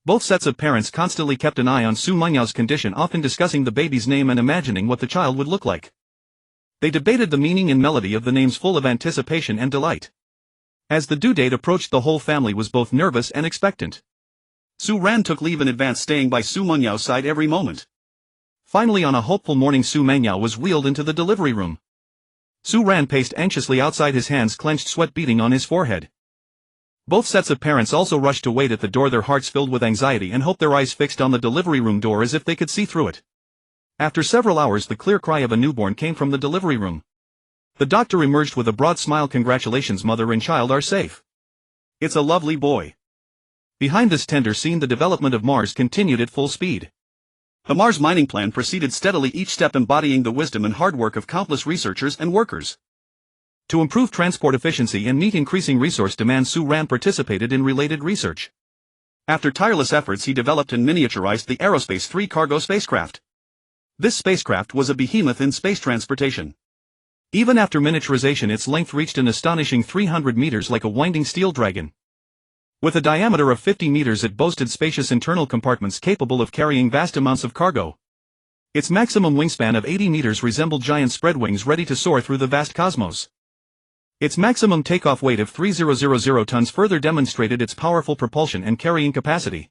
Both sets of parents constantly kept an eye on Su Mengyao's condition, often discussing the baby's name and imagining what the child would look like. They debated the meaning and melody of the names, full of anticipation and delight. As the due date approached, the whole family was both nervous and expectant. Su-ran took leave in advance, staying by Su Mengyao's side every moment. Finally, on a hopeful morning, Su Mengyao was wheeled into the delivery room. Su-ran paced anxiously outside, his hands clenched, sweat beading on his forehead. Both sets of parents also rushed to wait at the door, their hearts filled with anxiety and hope, their eyes fixed on the delivery room door as if they could see through it. After several hours, the clear cry of a newborn came from the delivery room. The doctor emerged with a broad smile. Congratulations, mother and child are safe. It's a lovely boy. Behind this tender scene, the development of Mars continued at full speed. The Mars mining plan proceeded steadily, each step embodying the wisdom and hard work of countless researchers and workers. To improve transport efficiency and meet increasing resource demand, Su Ran participated in related research. After tireless efforts, he developed and miniaturized the Aerospace 3 cargo spacecraft. This spacecraft was a behemoth in space transportation. Even after miniaturization, its length reached an astonishing 300 meters, like a winding steel dragon. With a diameter of 50 meters, it boasted spacious internal compartments capable of carrying vast amounts of cargo. Its maximum wingspan of 80 meters resembled giant spread wings ready to soar through the vast cosmos. Its maximum takeoff weight of 3,000 tons further demonstrated its powerful propulsion and carrying capacity.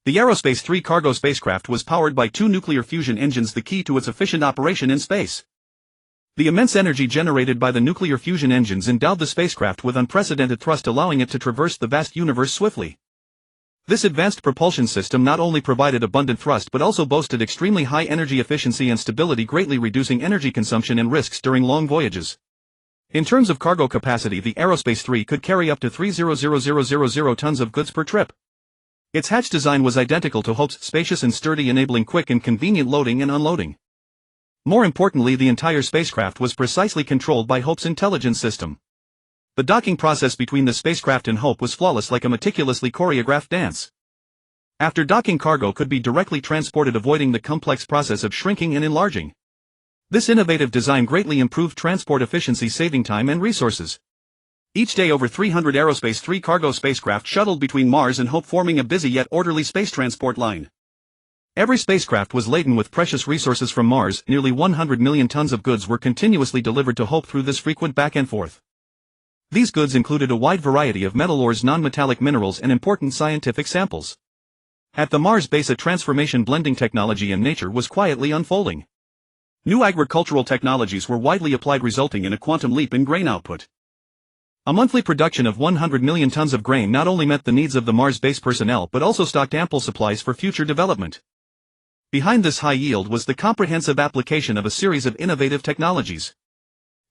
The Aerospace 3 cargo spacecraft was powered by 2 nuclear fusion engines, the key to its efficient operation in space. The immense energy generated by the nuclear fusion engines endowed the spacecraft with unprecedented thrust, allowing it to traverse the vast universe swiftly. This advanced propulsion system not only provided abundant thrust but also boasted extremely high energy efficiency and stability, greatly reducing energy consumption and risks during long voyages. In terms of cargo capacity, the Aerospace 3 could carry up to 3,000 tons of goods per trip. Its hatch design was identical to Hope's, spacious and sturdy, enabling quick and convenient loading and unloading. More importantly, the entire spacecraft was precisely controlled by Hope's intelligence system. The docking process between the spacecraft and Hope was flawless, like a meticulously choreographed dance. After docking, cargo could be directly transported, avoiding the complex process of shrinking and enlarging. This innovative design greatly improved transport efficiency, saving time and resources. Each day, over 300 Aerospace 3 cargo spacecraft shuttled between Mars and Hope, forming a busy yet orderly space transport line. Every spacecraft was laden with precious resources from Mars. Nearly 100 million tons of goods were continuously delivered to Hope through this frequent back and forth. These goods included a wide variety of metal ores, non-metallic minerals, and important scientific samples. At the Mars base, a transformation blending technology in nature was quietly unfolding. New agricultural technologies were widely applied, resulting in a quantum leap in grain output. A monthly production of 100 million tons of grain not only met the needs of the Mars base personnel but also stocked ample supplies for future development. Behind this high yield was the comprehensive application of a series of innovative technologies.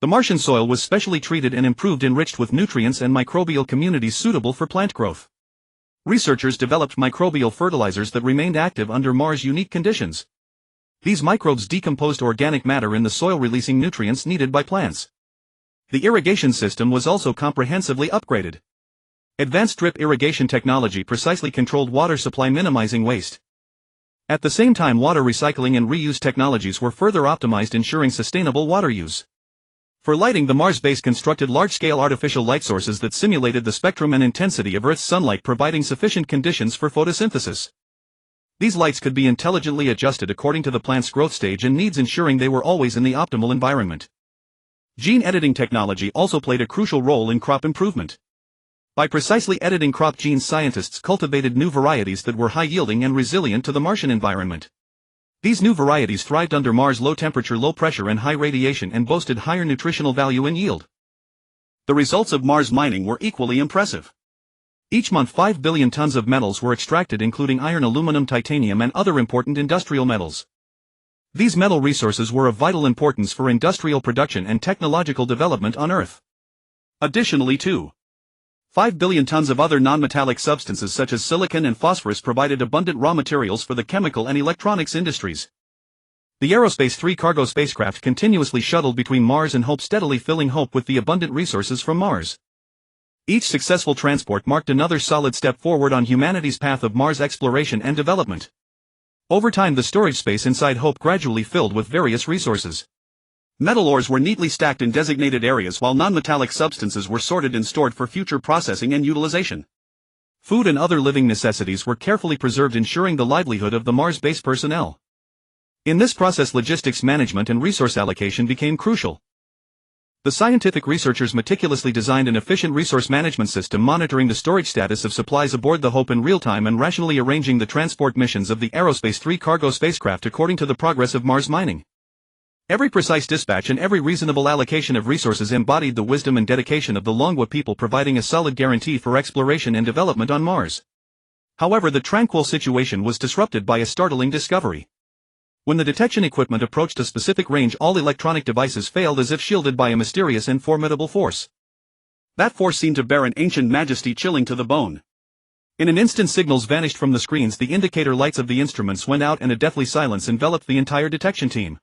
The Martian soil was specially treated and improved, enriched with nutrients and microbial communities suitable for plant growth. Researchers developed microbial fertilizers that remained active under Mars' unique conditions. These microbes decomposed organic matter in the soil, releasing nutrients needed by plants. The irrigation system was also comprehensively upgraded. Advanced drip irrigation technology precisely controlled water supply, minimizing waste. At the same time, water recycling and reuse technologies were further optimized, ensuring sustainable water use. For lighting, the Mars base constructed large-scale artificial light sources that simulated the spectrum and intensity of Earth's sunlight, providing sufficient conditions for photosynthesis. These lights could be intelligently adjusted according to the plant's growth stage and needs, ensuring they were always in the optimal environment. Gene editing technology also played a crucial role in crop improvement. By precisely editing crop genes, scientists cultivated new varieties that were high-yielding and resilient to the Martian environment. These new varieties thrived under Mars' low temperature, low pressure, and high radiation, and boasted higher nutritional value and yield. The results of Mars mining were equally impressive. Each month, 5 billion tons of metals were extracted, including iron, aluminum, titanium, and other important industrial metals. These metal resources were of vital importance for industrial production and technological development on Earth. Additionally, 5 billion tons of other non-metallic substances such as silicon and phosphorus provided abundant raw materials for the chemical and electronics industries. The Aerospace 3 cargo spacecraft continuously shuttled between Mars and Hope, steadily filling Hope with the abundant resources from Mars. Each successful transport marked another solid step forward on humanity's path of Mars exploration and development. Over time, the storage space inside Hope gradually filled with various resources. Metal ores were neatly stacked in designated areas, while non-metallic substances were sorted and stored for future processing and utilization. Food and other living necessities were carefully preserved, ensuring the livelihood of the Mars base personnel. In this process, logistics management and resource allocation became crucial. The scientific researchers meticulously designed an efficient resource management system, monitoring the storage status of supplies aboard the Hope in real time and rationally arranging the transport missions of the Aerospace 3 cargo spacecraft according to the progress of Mars mining. Every precise dispatch and every reasonable allocation of resources embodied the wisdom and dedication of the Longwa people, providing a solid guarantee for exploration and development on Mars. However, the tranquil situation was disrupted by a startling discovery. When the detection equipment approached a specific range, all electronic devices failed, as if shielded by a mysterious and formidable force. That force seemed to bear an ancient majesty, chilling to the bone. In an instant signals vanished from the screens, the indicator lights of the instruments went out and a deathly silence enveloped the entire detection team.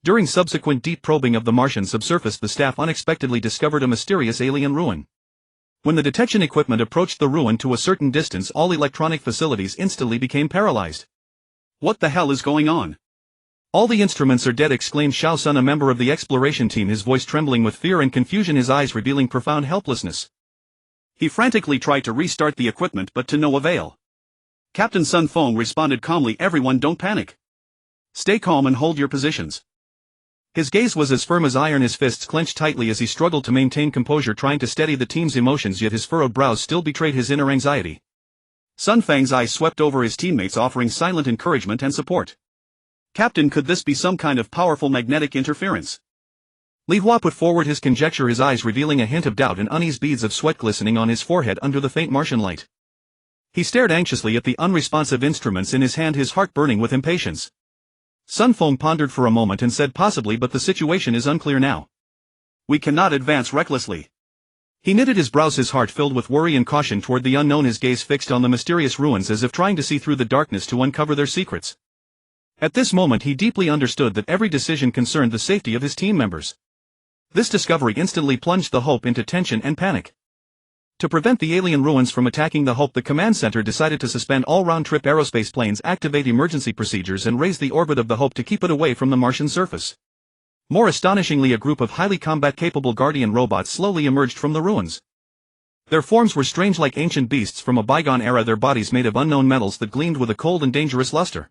During subsequent deep probing of the Martian subsurface, the staff unexpectedly discovered a mysterious alien ruin. When the detection equipment approached the ruin to a certain distance, all electronic facilities instantly became paralyzed. What the hell is going on? All the instruments are dead, exclaimed Xiao Sun, a member of the exploration team, his voice trembling with fear and confusion, his eyes revealing profound helplessness. He frantically tried to restart the equipment but to no avail. Captain Sun Feng responded calmly, everyone don't panic. Stay calm and hold your positions. His gaze was as firm as iron, his fists clenched tightly as he struggled to maintain composure, trying to steady the team's emotions, yet his furrowed brows still betrayed his inner anxiety. Sun Feng's eyes swept over his teammates, offering silent encouragement and support. Captain, could this be some kind of powerful magnetic interference? Li Hua put forward his conjecture, his eyes revealing a hint of doubt and unease, beads of sweat glistening on his forehead under the faint Martian light. He stared anxiously at the unresponsive instruments in his hand, his heart burning with impatience. Sun Feng pondered for a moment and said, possibly, but the situation is unclear now. We cannot advance recklessly. He knitted his brows, his heart filled with worry and caution toward the unknown, his gaze fixed on the mysterious ruins as if trying to see through the darkness to uncover their secrets. At this moment he deeply understood that every decision concerned the safety of his team members. This discovery instantly plunged the Hope into tension and panic. To prevent the alien ruins from attacking the Hope, the command center decided to suspend all round-trip aerospace planes, activate emergency procedures and raise the orbit of the Hope to keep it away from the Martian surface. More astonishingly, a group of highly combat-capable Guardian robots slowly emerged from the ruins. Their forms were strange, like ancient beasts from a bygone era, their bodies made of unknown metals that gleamed with a cold and dangerous luster.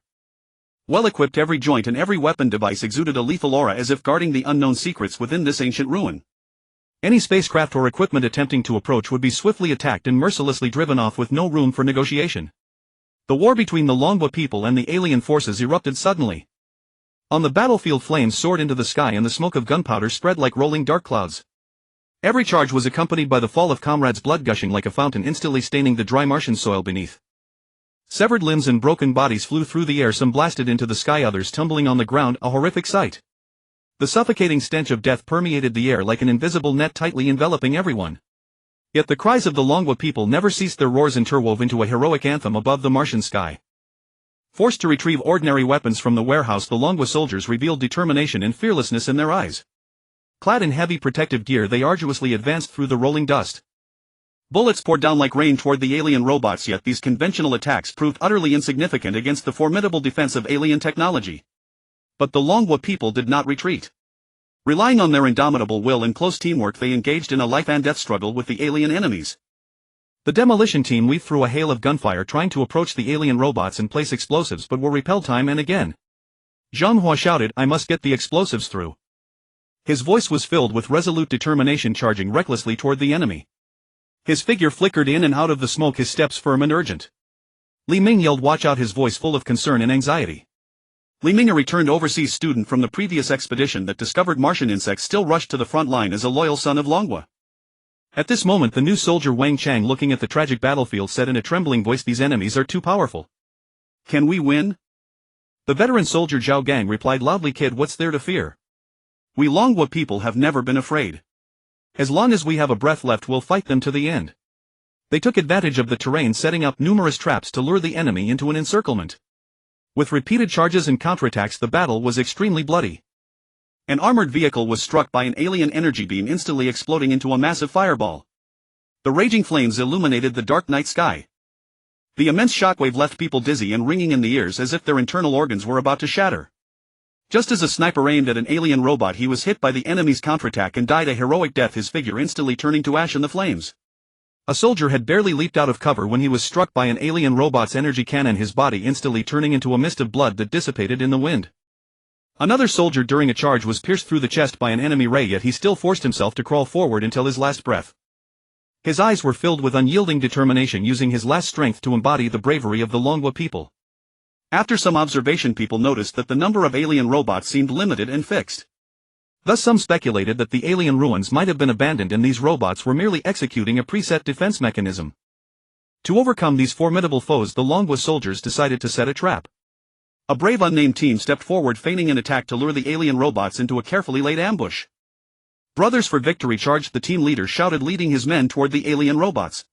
Well-equipped, every joint and every weapon device exuded a lethal aura, as if guarding the unknown secrets within this ancient ruin. Any spacecraft or equipment attempting to approach would be swiftly attacked and mercilessly driven off with no room for negotiation. The war between the Longwa people and the alien forces erupted suddenly. On the battlefield, flames soared into the sky and the smoke of gunpowder spread like rolling dark clouds. Every charge was accompanied by the fall of comrades' blood gushing like a fountain, instantly staining the dry Martian soil beneath. Severed limbs and broken bodies flew through the air, some blasted into the sky, others tumbling on the ground, a horrific sight. The suffocating stench of death permeated the air like an invisible net, tightly enveloping everyone. Yet the cries of the Longwa people never ceased, their roars interwove into a heroic anthem above the Martian sky. Forced to retrieve ordinary weapons from the warehouse, the Longwa soldiers revealed determination and fearlessness in their eyes. Clad in heavy protective gear, they arduously advanced through the rolling dust. Bullets poured down like rain toward the alien robots, yet these conventional attacks proved utterly insignificant against the formidable defense of alien technology. But the Longwa people did not retreat. Relying on their indomitable will and close teamwork, they engaged in a life-and-death struggle with the alien enemies. The demolition team weaved through a hail of gunfire, trying to approach the alien robots and place explosives, but were repelled time and again. Zhang Hua shouted, "I must get the explosives through." His voice was filled with resolute determination, charging recklessly toward the enemy. His figure flickered in and out of the smoke, his steps firm and urgent. Li Ming yelled, "Watch out," his voice full of concern and anxiety. Li Ming, a returned overseas student from the previous expedition that discovered Martian insects, still rushed to the front line as a loyal son of Longwa. At this moment the new soldier Wang Chang, looking at the tragic battlefield, said in a trembling voice, "These enemies are too powerful. Can we win?" The veteran soldier Zhao Gang replied loudly, "Kid, what's there to fear? We Longwa people have never been afraid. As long as we have a breath left, we'll fight them to the end." They took advantage of the terrain, setting up numerous traps to lure the enemy into an encirclement. With repeated charges and counterattacks, the battle was extremely bloody. An armored vehicle was struck by an alien energy beam, instantly exploding into a massive fireball. The raging flames illuminated the dark night sky. The immense shockwave left people dizzy and ringing in the ears, as if their internal organs were about to shatter. Just as a sniper aimed at an alien robot, he was hit by the enemy's counterattack and died a heroic death, his figure instantly turning to ash in the flames. A soldier had barely leaped out of cover when he was struck by an alien robot's energy cannon, his body instantly turning into a mist of blood that dissipated in the wind. Another soldier during a charge was pierced through the chest by an enemy ray, yet he still forced himself to crawl forward until his last breath. His eyes were filled with unyielding determination, using his last strength to embody the bravery of the Longwa people. After some observation, people noticed that the number of alien robots seemed limited and fixed. Thus some speculated that the alien ruins might have been abandoned and these robots were merely executing a preset defense mechanism. To overcome these formidable foes, the Longwa soldiers decided to set a trap. A brave unnamed team stepped forward, feigning an attack to lure the alien robots into a carefully laid ambush. "Brothers for victory!" charged the team leader shouted, leading his men toward the alien robots.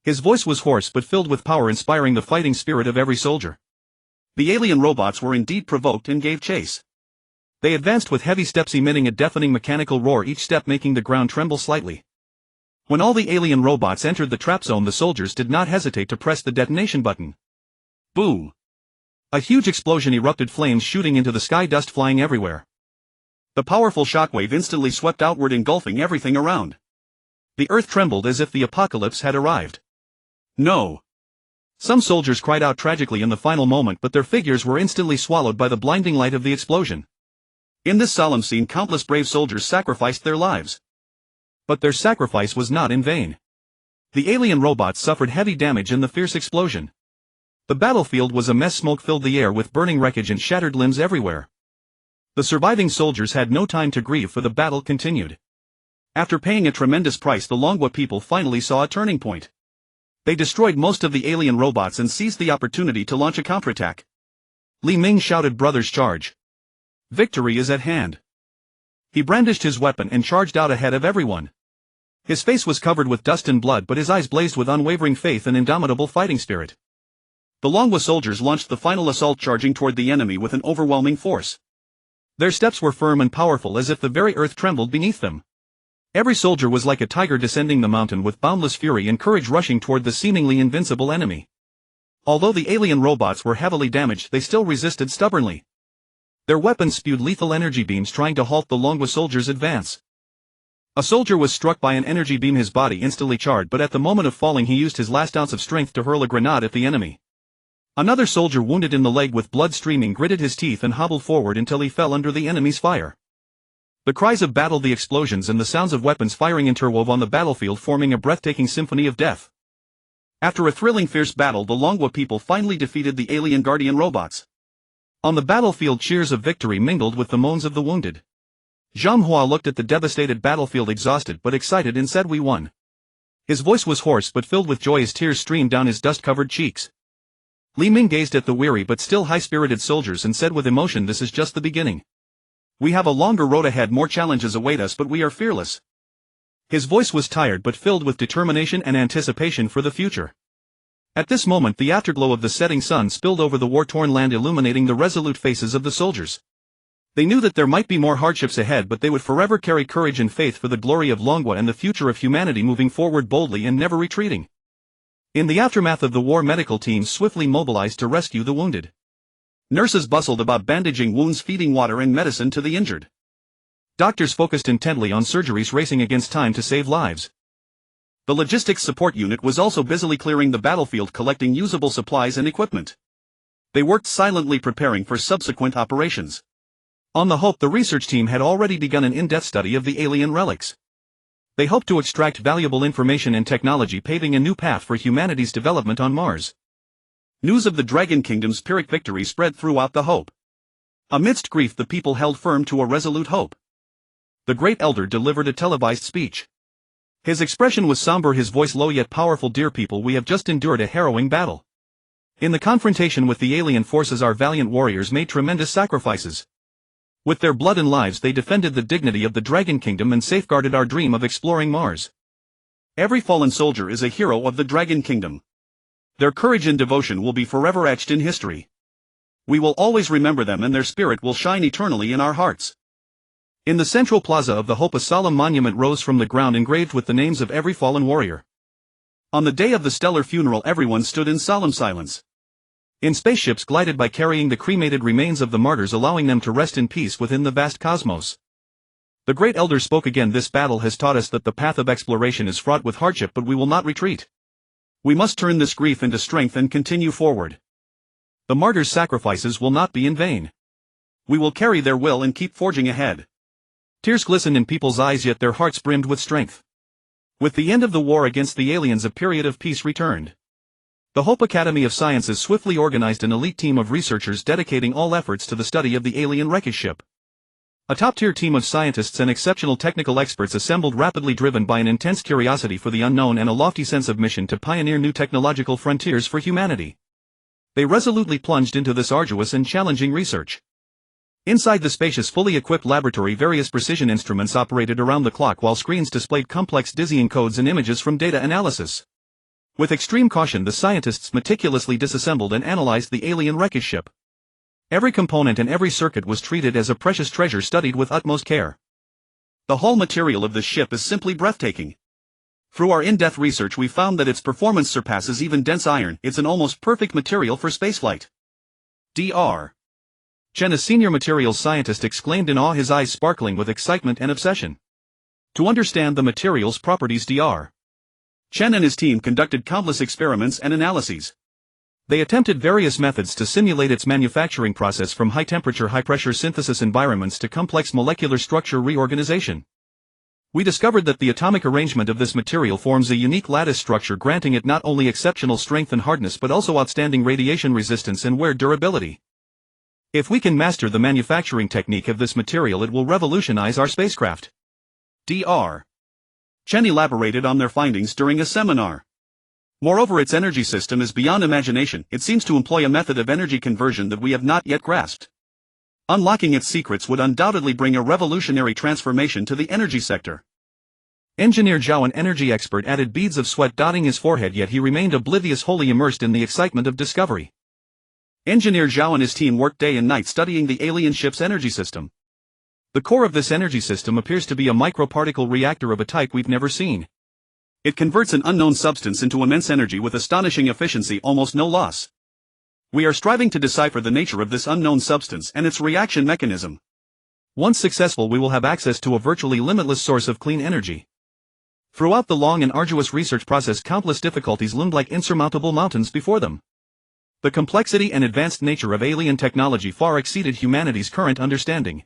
His voice was hoarse but filled with power, inspiring the fighting spirit of every soldier. The alien robots were indeed provoked and gave chase. They advanced with heavy steps, emitting a deafening mechanical roar, each step making the ground tremble slightly. When all the alien robots entered the trap zone, the soldiers did not hesitate to press the detonation button. Boom! A huge explosion erupted, flames shooting into the sky, dust flying everywhere. The powerful shockwave instantly swept outward, engulfing everything around. The earth trembled as if the apocalypse had arrived. No! Some soldiers cried out tragically in the final moment, but their figures were instantly swallowed by the blinding light of the explosion. In this solemn scene, countless brave soldiers sacrificed their lives. But their sacrifice was not in vain. The alien robots suffered heavy damage in the fierce explosion. The battlefield was a mess, smoke filled the air with burning wreckage and shattered limbs everywhere. The surviving soldiers had no time to grieve, for the battle continued. After paying a tremendous price, the Longwa people finally saw a turning point. They destroyed most of the alien robots and seized the opportunity to launch a counterattack. Li Ming shouted, "Brothers, charge! Victory is at hand!" He brandished his weapon and charged out ahead of everyone. His face was covered with dust and blood, but his eyes blazed with unwavering faith and indomitable fighting spirit. The Longwa soldiers launched the final assault, charging toward the enemy with an overwhelming force. Their steps were firm and powerful, as if the very earth trembled beneath them. Every soldier was like a tiger descending the mountain, with boundless fury and courage rushing toward the seemingly invincible enemy. Although the alien robots were heavily damaged, they still resisted stubbornly. Their weapons spewed lethal energy beams, trying to halt the Longwa soldiers' advance. A soldier was struck by an energy beam, his body instantly charred, but at the moment of falling he used his last ounce of strength to hurl a grenade at the enemy. Another soldier, wounded in the leg with blood streaming, gritted his teeth and hobbled forward until he fell under the enemy's fire. The cries of battle, the explosions, and the sounds of weapons firing interwove on the battlefield, forming a breathtaking symphony of death. After a thrilling, fierce battle, the Longwa people finally defeated the alien guardian robots. On the battlefield, cheers of victory mingled with the moans of the wounded. Zhang Hua looked at the devastated battlefield, exhausted but excited, and said, "We won." His voice was hoarse but filled with joy as tears streamed down his dust-covered cheeks. Li Ming gazed at the weary but still high-spirited soldiers and said with emotion, "This is just the beginning. We have a longer road ahead, more challenges await us, but we are fearless." His voice was tired but filled with determination and anticipation for the future. At this moment, the afterglow of the setting sun spilled over the war-torn land, illuminating the resolute faces of the soldiers. They knew that there might be more hardships ahead, but they would forever carry courage and faith for the glory of Longwa and the future of humanity, moving forward boldly and never retreating. In the aftermath of the war, medical teams swiftly mobilized to rescue the wounded. Nurses bustled about, bandaging wounds, feeding water and medicine to the injured. Doctors focused intently on surgeries, racing against time to save lives. The logistics support unit was also busily clearing the battlefield, collecting usable supplies and equipment. They worked silently, preparing for subsequent operations. On the Hope, the research team had already begun an in-depth study of the alien relics. They hoped to extract valuable information and technology, paving a new path for humanity's development on Mars. News of the Dragon Kingdom's Pyrrhic victory spread throughout the Hope. Amidst grief, the people held firm to a resolute hope. The Great Elder delivered a televised speech. His expression was somber, his voice low yet powerful. "Dear people, we have just endured a harrowing battle. In the confrontation with the alien forces, our valiant warriors made tremendous sacrifices. With their blood and lives, they defended the dignity of the Dragon Kingdom and safeguarded our dream of exploring Mars. Every fallen soldier is a hero of the Dragon Kingdom. Their courage and devotion will be forever etched in history. We will always remember them, and their spirit will shine eternally in our hearts." In the central plaza of the Hope, a solemn monument rose from the ground, engraved with the names of every fallen warrior. On the day of the stellar funeral, everyone stood in solemn silence. In spaceships glided by, carrying the cremated remains of the martyrs, allowing them to rest in peace within the vast cosmos. The Great Elder spoke again. "This battle has taught us that the path of exploration is fraught with hardship, but we will not retreat. We must turn this grief into strength and continue forward. The martyrs' sacrifices will not be in vain. We will carry their will and keep forging ahead." Tears glistened in people's eyes, yet their hearts brimmed with strength. With the end of the war against the aliens, a period of peace returned. The Hope Academy of Sciences swiftly organized an elite team of researchers, dedicating all efforts to the study of the alien wreckage ship. A top-tier team of scientists and exceptional technical experts assembled, rapidly driven by an intense curiosity for the unknown and a lofty sense of mission to pioneer new technological frontiers for humanity. They resolutely plunged into this arduous and challenging research. Inside the spacious, fully equipped laboratory, various precision instruments operated around the clock, while screens displayed complex, dizzying codes and images from data analysis. With extreme caution, the scientists meticulously disassembled and analyzed the alien wreckage ship. Every component and every circuit was treated as a precious treasure studied with utmost care. The hull material of this ship is simply breathtaking. Through our in-depth research we found that its performance surpasses even dense iron. It's an almost perfect material for spaceflight. Dr. Chen, a senior materials scientist, exclaimed in awe, his eyes sparkling with excitement and obsession. To understand the material's properties, Dr. Chen and his team conducted countless experiments and analyses. They attempted various methods to simulate its manufacturing process, from high-temperature, high-pressure synthesis environments to complex molecular structure reorganization. We discovered that the atomic arrangement of this material forms a unique lattice structure, granting it not only exceptional strength and hardness but also outstanding radiation resistance and wear durability. If we can master the manufacturing technique of this material, it will revolutionize our spacecraft. Dr. Chen elaborated on their findings during a seminar. Moreover, its energy system is beyond imagination. It seems to employ a method of energy conversion that we have not yet grasped. Unlocking its secrets would undoubtedly bring a revolutionary transformation to the energy sector. Engineer Zhao, an energy expert, added, beads of sweat dotting his forehead, yet he remained oblivious, wholly immersed in the excitement of discovery. Engineer Zhao and his team worked day and night studying the alien ship's energy system. The core of this energy system appears to be a microparticle reactor of a type we've never seen. It converts an unknown substance into immense energy with astonishing efficiency, almost no loss. We are striving to decipher the nature of this unknown substance and its reaction mechanism. Once successful, we will have access to a virtually limitless source of clean energy. Throughout the long and arduous research process, countless difficulties loomed like insurmountable mountains before them. The complexity and advanced nature of alien technology far exceeded humanity's current understanding.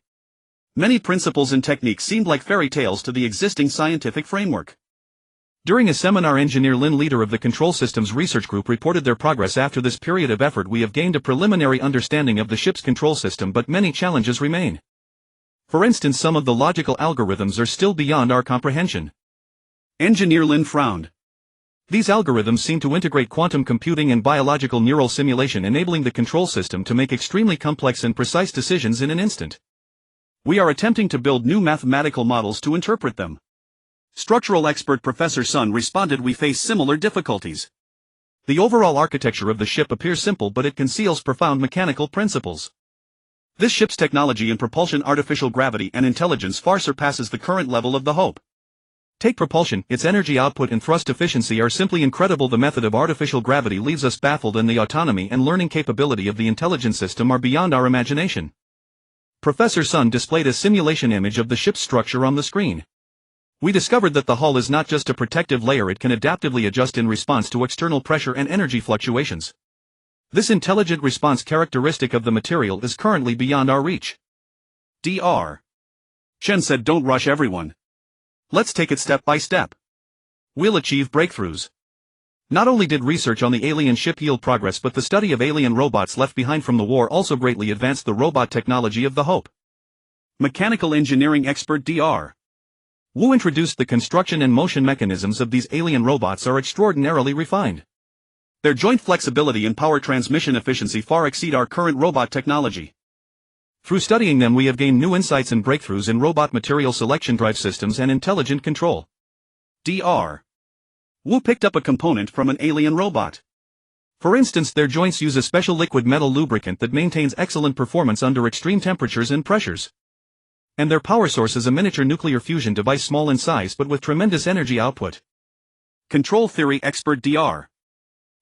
Many principles and techniques seemed like fairy tales to the existing scientific framework. During a seminar, Engineer Lin, leader of the Control Systems Research Group, reported their progress. After this period of effort, we have gained a preliminary understanding of the ship's control system, but many challenges remain. For instance, some of the logical algorithms are still beyond our comprehension. Engineer Lin frowned. These algorithms seem to integrate quantum computing and biological neural simulation, enabling the control system to make extremely complex and precise decisions in an instant. We are attempting to build new mathematical models to interpret them. Structural expert Professor Sun responded, we face similar difficulties. The overall architecture of the ship appears simple, but it conceals profound mechanical principles. This ship's technology in propulsion, artificial gravity, and intelligence far surpasses the current level of the Hope. Take propulsion, its energy output and thrust efficiency are simply incredible. The method of artificial gravity leaves us baffled, and the autonomy and learning capability of the intelligence system are beyond our imagination. Professor Sun displayed a simulation image of the ship's structure on the screen. We discovered that the hull is not just a protective layer, it can adaptively adjust in response to external pressure and energy fluctuations. This intelligent response characteristic of the material is currently beyond our reach. Dr. Chen said, don't rush everyone. Let's take it step by step. We'll achieve breakthroughs. Not only did research on the alien ship yield progress, but the study of alien robots left behind from the war also greatly advanced the robot technology of the Hope. Mechanical engineering expert Dr. Wu introduced the construction and motion mechanisms of these alien robots are extraordinarily refined. Their joint flexibility and power transmission efficiency far exceed our current robot technology. Through studying them, we have gained new insights and breakthroughs in robot material selection, drive systems, and intelligent control. Dr. Wu picked up a component from an alien robot. For instance, their joints use a special liquid metal lubricant that maintains excellent performance under extreme temperatures and pressures. And their power source is a miniature nuclear fusion device, small in size but with tremendous energy output. Control theory expert Dr.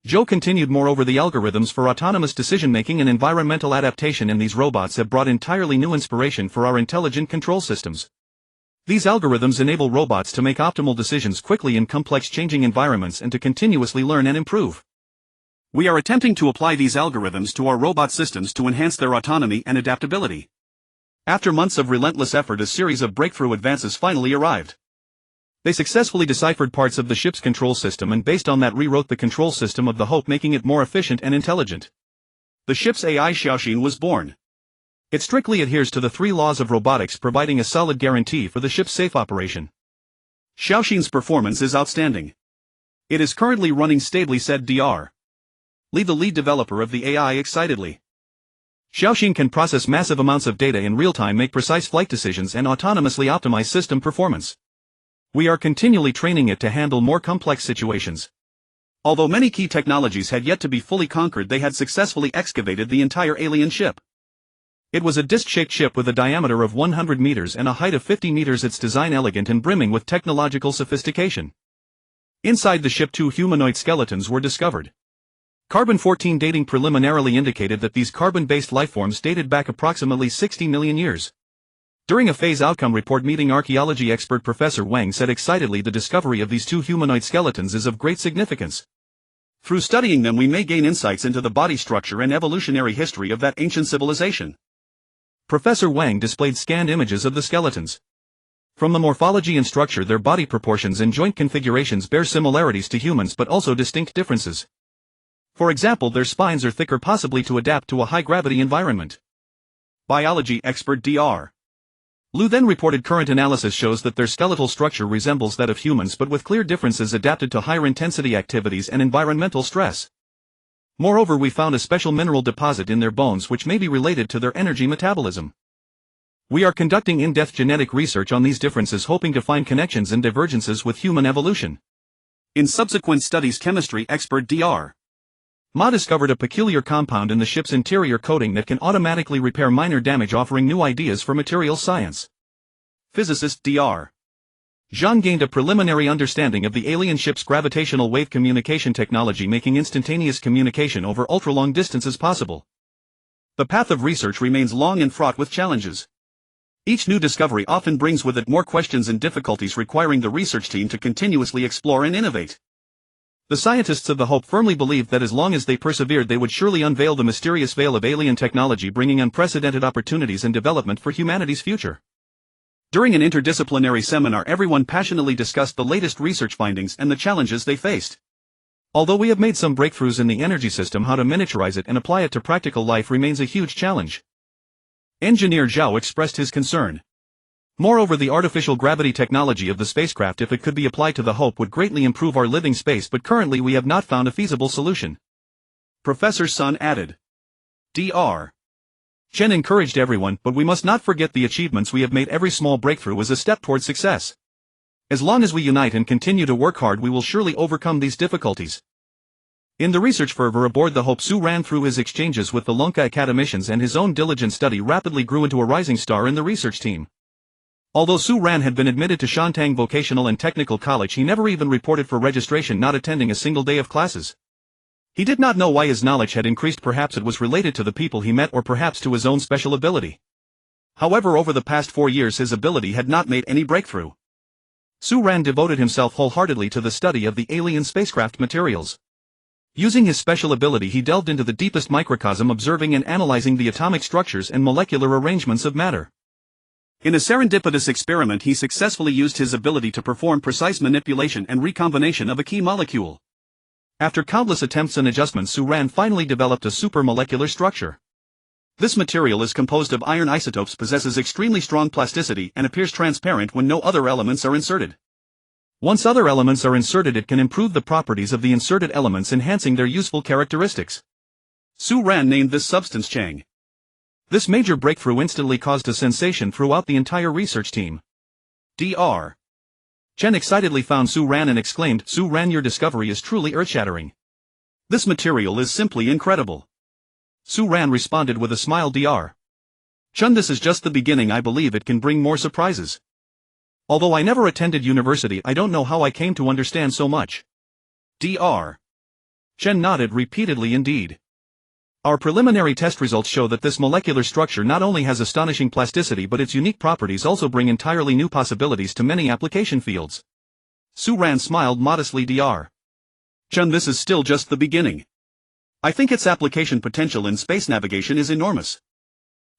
Zhou continued, moreover, the algorithms for autonomous decision-making and environmental adaptation in these robots have brought entirely new inspiration for our intelligent control systems. These algorithms enable robots to make optimal decisions quickly in complex changing environments and to continuously learn and improve. We are attempting to apply these algorithms to our robot systems to enhance their autonomy and adaptability. After months of relentless effort, a series of breakthrough advances finally arrived. They successfully deciphered parts of the ship's control system and based on that rewrote the control system of the Hope, making it more efficient and intelligent. The ship's AI Xiaoxin was born. It strictly adheres to the 3 laws of robotics, providing a solid guarantee for the ship's safe operation. Xiaoxin's performance is outstanding. It is currently running stably, said Dr. Li, the lead developer of the AI, excitedly. Xiaoxin can process massive amounts of data in real time, make precise flight decisions, and autonomously optimize system performance. We are continually training it to handle more complex situations. Although many key technologies had yet to be fully conquered, they had successfully excavated the entire alien ship. It was a disc-shaped ship with a diameter of 100 meters and a height of 50 meters, its design elegant and brimming with technological sophistication. Inside the ship 2 humanoid skeletons were discovered. Carbon-14 dating preliminarily indicated that these carbon-based lifeforms dated back approximately 60 million years. During a phase outcome report meeting, archaeology expert Professor Wang said excitedly, the discovery of these 2 humanoid skeletons is of great significance. Through studying them we may gain insights into the body structure and evolutionary history of that ancient civilization. Professor Wang displayed scanned images of the skeletons. From the morphology and structure, their body proportions and joint configurations bear similarities to humans but also distinct differences. For example, their spines are thicker, possibly to adapt to a high-gravity environment. Biology expert Dr. Liu then reported current analysis shows that their skeletal structure resembles that of humans but with clear differences adapted to higher intensity activities and environmental stress. Moreover, we found a special mineral deposit in their bones which may be related to their energy metabolism. We are conducting in-depth genetic research on these differences, hoping to find connections and divergences with human evolution. In subsequent studies, chemistry expert Dr. Ma discovered a peculiar compound in the ship's interior coating that can automatically repair minor damage, offering new ideas for materials science. Physicist Dr. Zhang gained a preliminary understanding of the alien ship's gravitational wave communication technology, making instantaneous communication over ultra-long distances possible. The path of research remains long and fraught with challenges. Each new discovery often brings with it more questions and difficulties, requiring the research team to continuously explore and innovate. The scientists of the Hope firmly believed that as long as they persevered, they would surely unveil the mysterious veil of alien technology, bringing unprecedented opportunities and development for humanity's future. During an interdisciplinary seminar, everyone passionately discussed the latest research findings and the challenges they faced. Although we have made some breakthroughs in the energy system, how to miniaturize it and apply it to practical life remains a huge challenge. Engineer Zhao expressed his concern. Moreover, the artificial gravity technology of the spacecraft, if it could be applied to the Hope, would greatly improve our living space, but currently we have not found a feasible solution. Professor Sun added. Dr. Chen encouraged everyone, but we must not forget the achievements we have made. Every small breakthrough is a step toward success. As long as we unite and continue to work hard, we will surely overcome these difficulties. In the research fervor aboard the Hope, Su ran through his exchanges with the Lonka academicians, and his own diligent study rapidly grew into a rising star in the research team. Although Su Ran had been admitted to Shantang Vocational and Technical College, he never even reported for registration, not attending a single day of classes. He did not know why his knowledge had increased. Perhaps it was related to the people he met, or perhaps to his own special ability. However, over the past 4 years his ability had not made any breakthrough. Su Ran devoted himself wholeheartedly to the study of the alien spacecraft materials. Using his special ability, he delved into the deepest microcosm, observing and analyzing the atomic structures and molecular arrangements of matter. In a serendipitous experiment, he successfully used his ability to perform precise manipulation and recombination of a key molecule. After countless attempts and adjustments, Su Ran finally developed a supermolecular structure. This material is composed of iron isotopes, possesses extremely strong plasticity, and appears transparent when no other elements are inserted. Once other elements are inserted, it can improve the properties of the inserted elements, enhancing their useful characteristics. Su Ran named this substance Chang. This major breakthrough instantly caused a sensation throughout the entire research team. Dr. Chen excitedly found Su Ran and exclaimed, "Su Ran, your discovery is truly earth-shattering. This material is simply incredible." Su Ran responded with a smile, "Dr. Chen, this is just the beginning. I believe it can bring more surprises. Although I never attended university, I don't know how I came to understand so much." Dr. Chen nodded repeatedly. "Indeed. Our preliminary test results show that this molecular structure not only has astonishing plasticity, but its unique properties also bring entirely new possibilities to many application fields." Su Ran smiled modestly. "Dr. Chen, this is still just the beginning. I think its application potential in space navigation is enormous."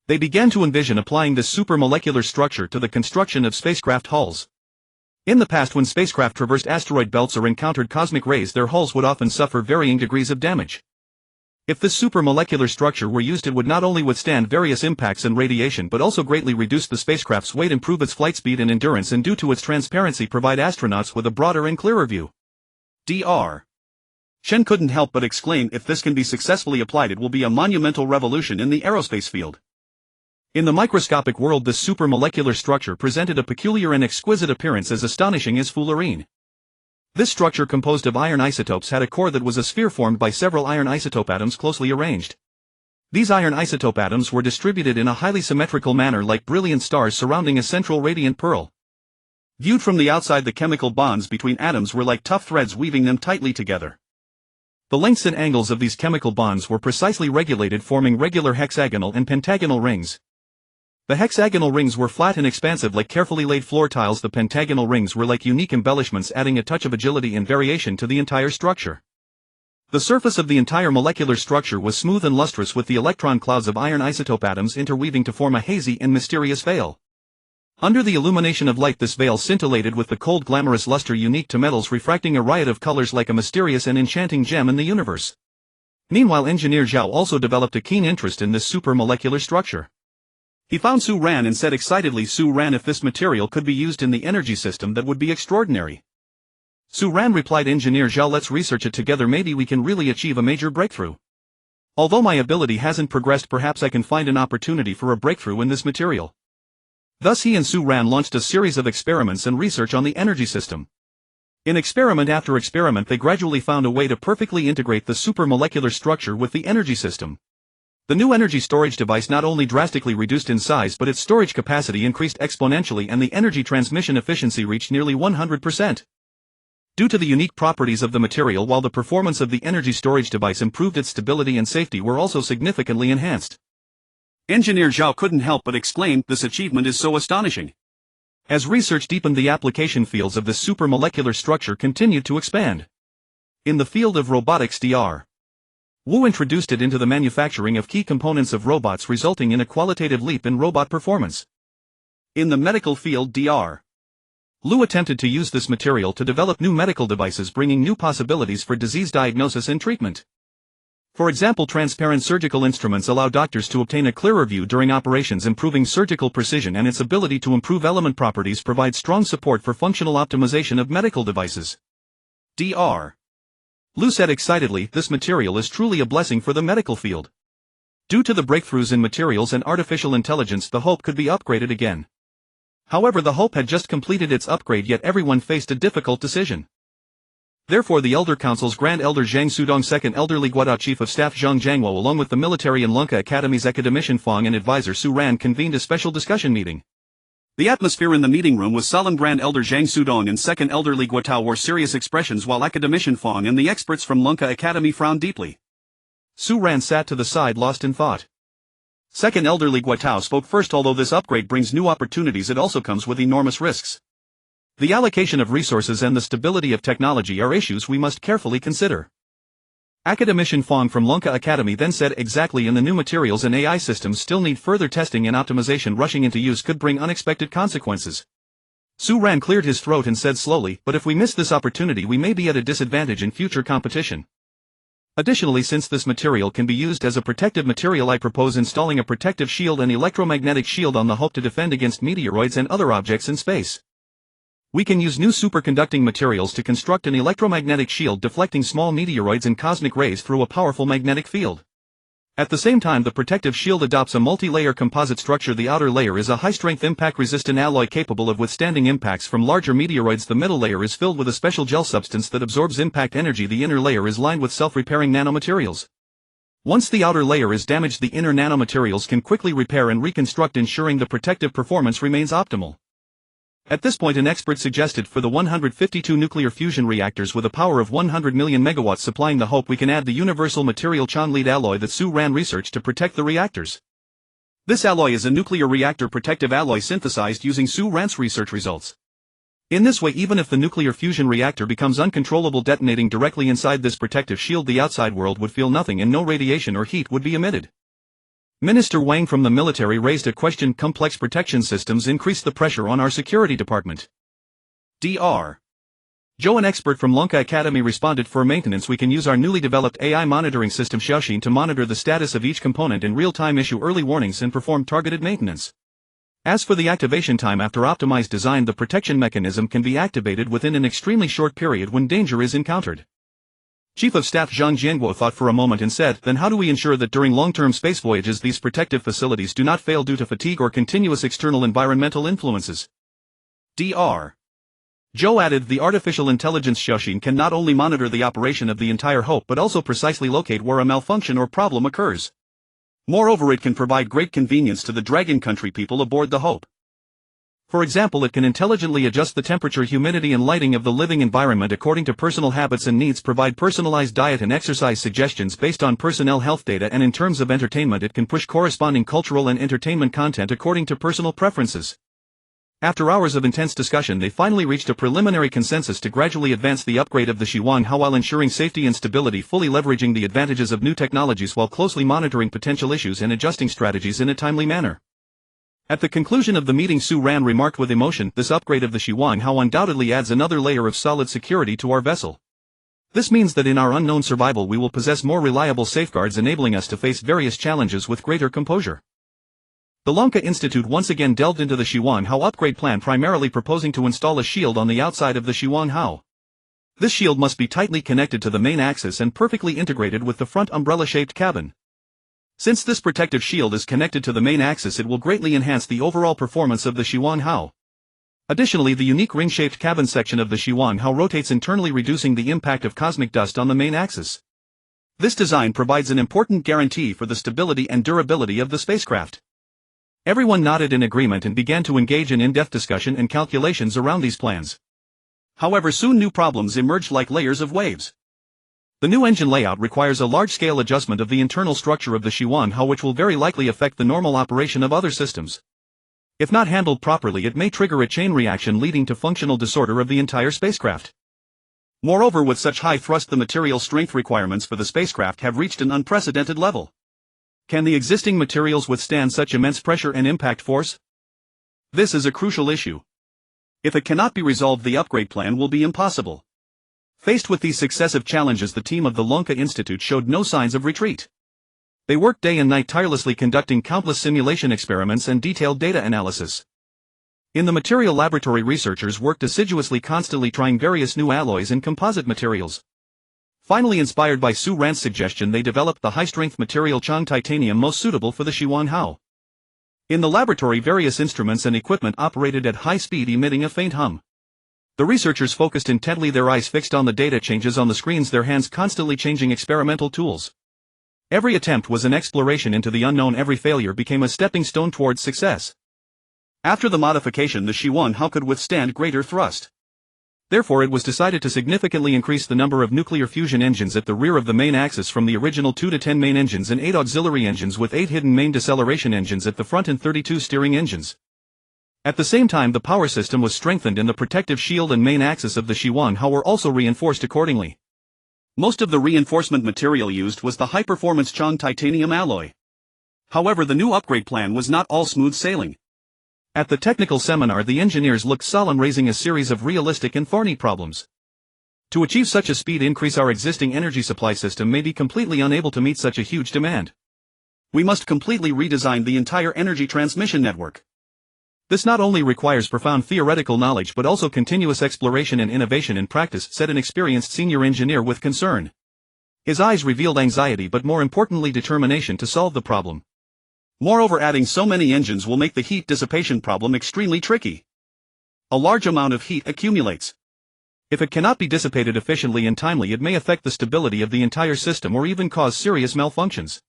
They began to envision applying this supermolecular structure to the construction of spacecraft hulls. In the past, when spacecraft traversed asteroid belts or encountered cosmic rays, their hulls would often suffer varying degrees of damage. If this supermolecular structure were used, it would not only withstand various impacts and radiation but also greatly reduce the spacecraft's weight, improve its flight speed and endurance, and due to its transparency provide astronauts with a broader and clearer view. Dr. Chen couldn't help but exclaim, "If this can be successfully applied, it will be a monumental revolution in the aerospace field." In the microscopic world, this supermolecular structure presented a peculiar and exquisite appearance, as astonishing as fullerene. This structure composed of iron isotopes had a core that was a sphere formed by several iron isotope atoms closely arranged. These iron isotope atoms were distributed in a highly symmetrical manner like brilliant stars surrounding a central radiant pearl. Viewed from the outside, the chemical bonds between atoms were like tough threads weaving them tightly together. The lengths and angles of these chemical bonds were precisely regulated, forming regular hexagonal and pentagonal rings. The hexagonal rings were flat and expansive like carefully laid floor tiles. The pentagonal rings were like unique embellishments, adding a touch of agility and variation to the entire structure. The surface of the entire molecular structure was smooth and lustrous, with the electron clouds of iron isotope atoms interweaving to form a hazy and mysterious veil. Under the illumination of light, this veil scintillated with the cold glamorous luster unique to metals, refracting a riot of colors like a mysterious and enchanting gem in the universe. Meanwhile, engineer Zhao also developed a keen interest in this supermolecular structure. He found Su Ran and said excitedly, "Su Ran, if this material could be used in the energy system, that would be extraordinary." Su Ran replied, "Engineer Zhao, let's research it together, maybe we can really achieve a major breakthrough. Although my ability hasn't progressed, perhaps I can find an opportunity for a breakthrough in this material." Thus he and Su Ran launched a series of experiments and research on the energy system. In experiment after experiment, they gradually found a way to perfectly integrate the supermolecular structure with the energy system. The new energy storage device not only drastically reduced in size, but its storage capacity increased exponentially and the energy transmission efficiency reached nearly 100%. Due to the unique properties of the material, while the performance of the energy storage device improved, its stability and safety were also significantly enhanced. Engineer Zhao couldn't help but exclaim, "This achievement is so astonishing." As research deepened, the application fields of this supermolecular structure continued to expand. In the field of robotics, Dr. Wu introduced it into the manufacturing of key components of robots, resulting in a qualitative leap in robot performance. In the medical field, Dr. Lu attempted to use this material to develop new medical devices, bringing new possibilities for disease diagnosis and treatment. For example, transparent surgical instruments allow doctors to obtain a clearer view during operations, improving surgical precision, and its ability to improve element properties provides strong support for functional optimization of medical devices. Dr. Lu said excitedly, "This material is truly a blessing for the medical field. Due to the breakthroughs in materials and artificial intelligence, the Hope could be upgraded again." However, the Hope had just completed its upgrade, yet everyone faced a difficult decision. Therefore, the Elder Council's Grand Elder Zhang Sudong, Second Elderly Guadao Chief of Staff Zhang Jiangwo, along with the military and Lunka Academy's academician Fong and advisor Su Ran, convened a special discussion meeting. The atmosphere in the meeting room was solemn. Grand Elder Zhang Sudong and Second Elderly Guatao wore serious expressions, while academician Fong and the experts from Lunka Academy frowned deeply. Su Ran sat to the side, lost in thought. Second Elderly Guatao spoke first. "Although this upgrade brings new opportunities, it also comes with enormous risks. The allocation of resources and the stability of technology are issues we must carefully consider." Academician Fong from Lunka Academy then said, "Exactly, and the new materials and AI systems still need further testing and optimization. Rushing into use could bring unexpected consequences." Su Ran cleared his throat and said slowly, "But if we miss this opportunity, we may be at a disadvantage in future competition. Additionally, since this material can be used as a protective material, I propose installing a protective shield and electromagnetic shield on the Hope to defend against meteoroids and other objects in space. We can use new superconducting materials to construct an electromagnetic shield, deflecting small meteoroids and cosmic rays through a powerful magnetic field. At the same time, the protective shield adopts a multi-layer composite structure. The outer layer is a high-strength impact-resistant alloy capable of withstanding impacts from larger meteoroids. The middle layer is filled with a special gel substance that absorbs impact energy. The inner layer is lined with self-repairing nanomaterials. Once the outer layer is damaged, the inner nanomaterials can quickly repair and reconstruct, ensuring the protective performance remains optimal." At this point, an expert suggested, "For the 152 nuclear fusion reactors with a power of 100 million megawatts supplying the Hope, we can add the universal material Chan lead alloy that Su Ran researched to protect the reactors. This alloy is a nuclear reactor protective alloy synthesized using Su Ran's research results. In this way, even if the nuclear fusion reactor becomes uncontrollable, detonating directly inside this protective shield, the outside world would feel nothing and no radiation or heat would be emitted." Minister Wang from the military raised a question. "Complex protection systems increase the pressure on our security department." Dr. Zhou, an expert from Lunka Academy, responded, "For maintenance, we can use our newly developed AI monitoring system Xiaoxin to monitor the status of each component in real time, issue early warnings, and perform targeted maintenance. As for the activation time, after optimized design, the protection mechanism can be activated within an extremely short period when danger is encountered." Chief of Staff Zhang Jianguo thought for a moment and said, "Then how do we ensure that during long-term space voyages these protective facilities do not fail due to fatigue or continuous external environmental influences?" Dr. Joe added, the artificial intelligence Shoshin can not only monitor the operation of the entire Hope but also precisely locate where a malfunction or problem occurs. Moreover, it can provide great convenience to the Dragon Country people aboard the Hope. For example, it can intelligently adjust the temperature, humidity and lighting of the living environment according to personal habits and needs, provide personalized diet and exercise suggestions based on personnel health data, and in terms of entertainment it can push corresponding cultural and entertainment content according to personal preferences. After hours of intense discussion, they finally reached a preliminary consensus to gradually advance the upgrade of the Shiwanghao while ensuring safety and stability, fully leveraging the advantages of new technologies while closely monitoring potential issues and adjusting strategies in a timely manner. At the conclusion of the meeting, Su Ran remarked with emotion, this upgrade of the Shiwanghao undoubtedly adds another layer of solid security to our vessel. This means that in our unknown survival we will possess more reliable safeguards, enabling us to face various challenges with greater composure. The Lanka Institute once again delved into the Shiwanghao upgrade plan, primarily proposing to install a shield on the outside of the Shiwanghao. This shield must be tightly connected to the main axis and perfectly integrated with the front umbrella-shaped cabin. Since this protective shield is connected to the main axis, it will greatly enhance the overall performance of the Shiwanghao. Additionally, the unique ring-shaped cabin section of the Shiwanghao rotates internally, reducing the impact of cosmic dust on the main axis. This design provides an important guarantee for the stability and durability of the spacecraft. Everyone nodded in agreement and began to engage in in-depth discussion and calculations around these plans. However, soon new problems emerged like layers of waves. The new engine layout requires a large-scale adjustment of the internal structure of the Shiwanghao, which will very likely affect the normal operation of other systems. If not handled properly, it may trigger a chain reaction leading to functional disorder of the entire spacecraft. Moreover, with such high thrust, the material strength requirements for the spacecraft have reached an unprecedented level. Can the existing materials withstand such immense pressure and impact force? This is a crucial issue. If it cannot be resolved, the upgrade plan will be impossible. Faced with these successive challenges, the team of the Lanka Institute showed no signs of retreat. They worked day and night, tirelessly conducting countless simulation experiments and detailed data analysis. In the material laboratory, researchers worked assiduously, constantly trying various new alloys and composite materials. Finally, inspired by Su Ran's suggestion, they developed the high-strength material Chang titanium most suitable for the Shiwanghao. In the laboratory, various instruments and equipment operated at high speed, emitting a faint hum. The researchers focused intently, their eyes fixed on the data changes on the screens, their hands constantly changing experimental tools. Every attempt was an exploration into the unknown, every failure became a stepping stone towards success. After the modification, the Shiwanghao could withstand greater thrust. Therefore, it was decided to significantly increase the number of nuclear fusion engines at the rear of the main axis from the original 2 to 10 main engines and 8 auxiliary engines, with 8 hidden main deceleration engines at the front and 32 steering engines. At the same time, the power system was strengthened and the protective shield and main axis of the Shiwanghao were also reinforced accordingly. Most of the reinforcement material used was the high-performance Chang titanium alloy. However, the new upgrade plan was not all smooth sailing. At the technical seminar, the engineers looked solemn, raising a series of realistic and thorny problems. To achieve such a speed increase, our existing energy supply system may be completely unable to meet such a huge demand. We must completely redesign the entire energy transmission network. This not only requires profound theoretical knowledge but also continuous exploration and innovation in practice, said an experienced senior engineer with concern. His eyes revealed anxiety but more importantly determination to solve the problem. Moreover, adding so many engines will make the heat dissipation problem extremely tricky. A large amount of heat accumulates. If it cannot be dissipated efficiently and timely, it may affect the stability of the entire system or even cause serious malfunctions.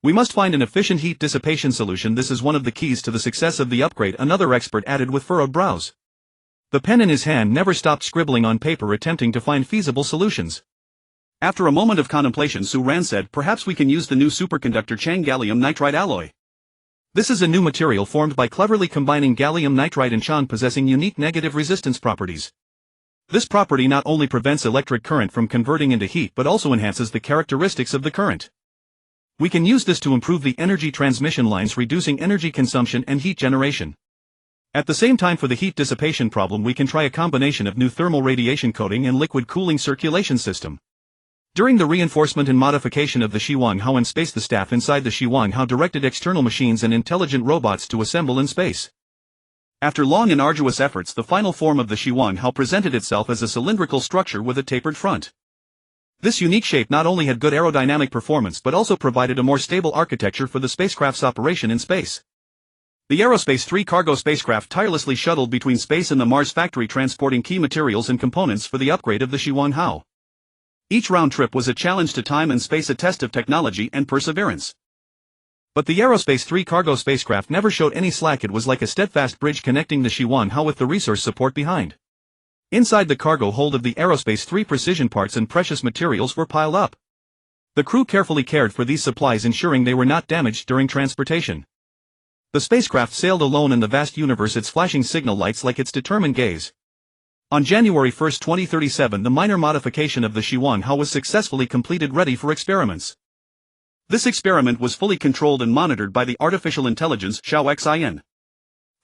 We must find an efficient heat dissipation solution. This is one of the keys to the success of the upgrade, another expert added with furrowed brows. The pen in his hand never stopped scribbling on paper, attempting to find feasible solutions. After a moment of contemplation, Su Ran said, perhaps we can use the new superconductor Chang gallium nitride alloy. This is a new material formed by cleverly combining gallium nitride and Chang, possessing unique negative resistance properties. This property not only prevents electric current from converting into heat but also enhances the characteristics of the current. We can use this to improve the energy transmission lines, reducing energy consumption and heat generation. At the same time, for the heat dissipation problem, we can try a combination of new thermal radiation coating and liquid cooling circulation system. During the reinforcement and modification of the Shiwanghao in space, the staff inside the Shiwanghao directed external machines and intelligent robots to assemble in space. After long and arduous efforts, the final form of the Shiwanghao presented itself as a cylindrical structure with a tapered front. This unique shape not only had good aerodynamic performance but also provided a more stable architecture for the spacecraft's operation in space. The Aerospace 3 cargo spacecraft tirelessly shuttled between space and the Mars factory, transporting key materials and components for the upgrade of the Xuanhao. Each round trip was a challenge to time and space, a test of technology and perseverance. But the Aerospace 3 cargo spacecraft never showed any slack. It was like a steadfast bridge connecting the Xuanhao with the resource support behind. Inside the cargo hold of the Aerospace 3, precision parts and precious materials were piled up. The crew carefully cared for these supplies, ensuring they were not damaged during transportation. The spacecraft sailed alone in the vast universe, its flashing signal lights like its determined gaze. On January 1, 2037, the minor modification of the Xuanhao was successfully completed, ready for experiments. This experiment was fully controlled and monitored by the artificial intelligence Xiao Xin.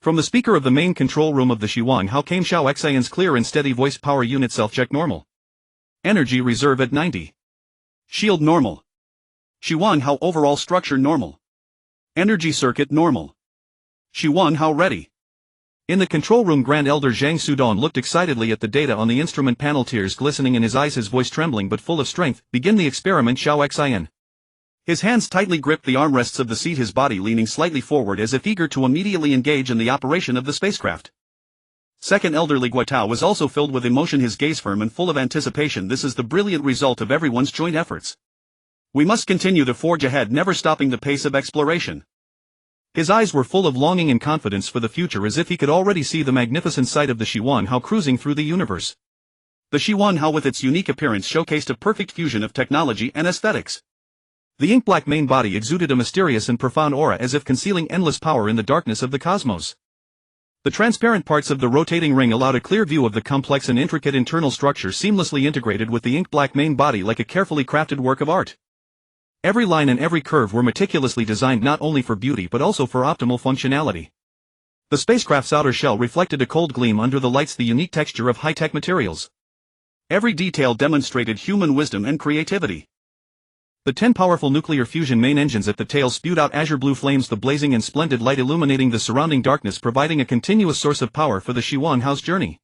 From the speaker of the main control room of the Xuanhao came Xiao Xin's clear and steady voice: power unit self-check normal. Energy reserve at 90. Shield normal. Xuanhao overall structure normal. Energy circuit normal. Xuanhao ready. In the control room, Grand Elder Zhang Sudong looked excitedly at the data on the instrument panel, tears glistening in his eyes, his voice trembling but full of strength. Begin the experiment, Xiao Xin. His hands tightly gripped the armrests of the seat, his body leaning slightly forward as if eager to immediately engage in the operation of the spacecraft. Second Elder Li Guotao was also filled with emotion, his gaze firm and full of anticipation. This is the brilliant result of everyone's joint efforts. We must continue to forge ahead, never stopping the pace of exploration. His eyes were full of longing and confidence for the future, as if he could already see the magnificent sight of the Xuanhao cruising through the universe. The Xuanhao, with its unique appearance, showcased a perfect fusion of technology and aesthetics. The ink-black main body exuded a mysterious and profound aura, as if concealing endless power in the darkness of the cosmos. The transparent parts of the rotating ring allowed a clear view of the complex and intricate internal structure, seamlessly integrated with the ink-black main body like a carefully crafted work of art. Every line and every curve were meticulously designed, not only for beauty but also for optimal functionality. The spacecraft's outer shell reflected a cold gleam under the lights, the unique texture of high-tech materials. Every detail demonstrated human wisdom and creativity. The 10 powerful nuclear fusion main engines at the tail spewed out azure blue flames, the blazing and splendid light illuminating the surrounding darkness, providing a continuous source of power for the Xuanhao's journey.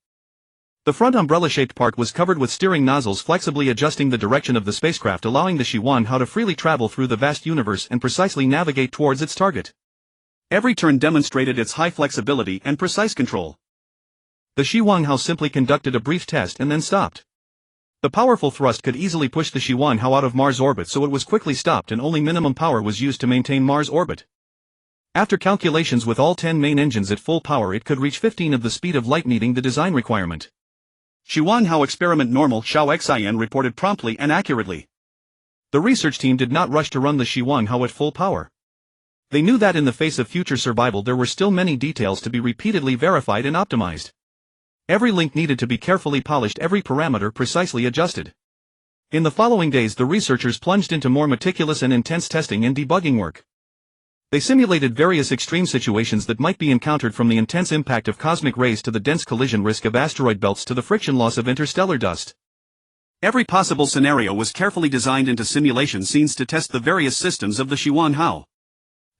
The front umbrella-shaped part was covered with steering nozzles, flexibly adjusting the direction of the spacecraft, allowing the Xuanhao to freely travel through the vast universe and precisely navigate towards its target. Every turn demonstrated its high flexibility and precise control. The Xuanhao simply conducted a brief test and then stopped. The powerful thrust could easily push the Xuanhao out of Mars orbit, so it was quickly stopped and only minimum power was used to maintain Mars orbit. After calculations, with all 10 main engines at full power, it could reach 15 of the speed of light, meeting the design requirement. Xuanhao experiment normal, Xiao Xin reported promptly and accurately. The research team did not rush to run the Xuanhao at full power. They knew that in the face of future survival there were still many details to be repeatedly verified and optimized. Every link needed to be carefully polished, every parameter precisely adjusted. In the following days, the researchers plunged into more meticulous and intense testing and debugging work. They simulated various extreme situations that might be encountered, from the intense impact of cosmic rays to the dense collision risk of asteroid belts to the friction loss of interstellar dust. Every possible scenario was carefully designed into simulation scenes to test the various systems of the Xuanhao.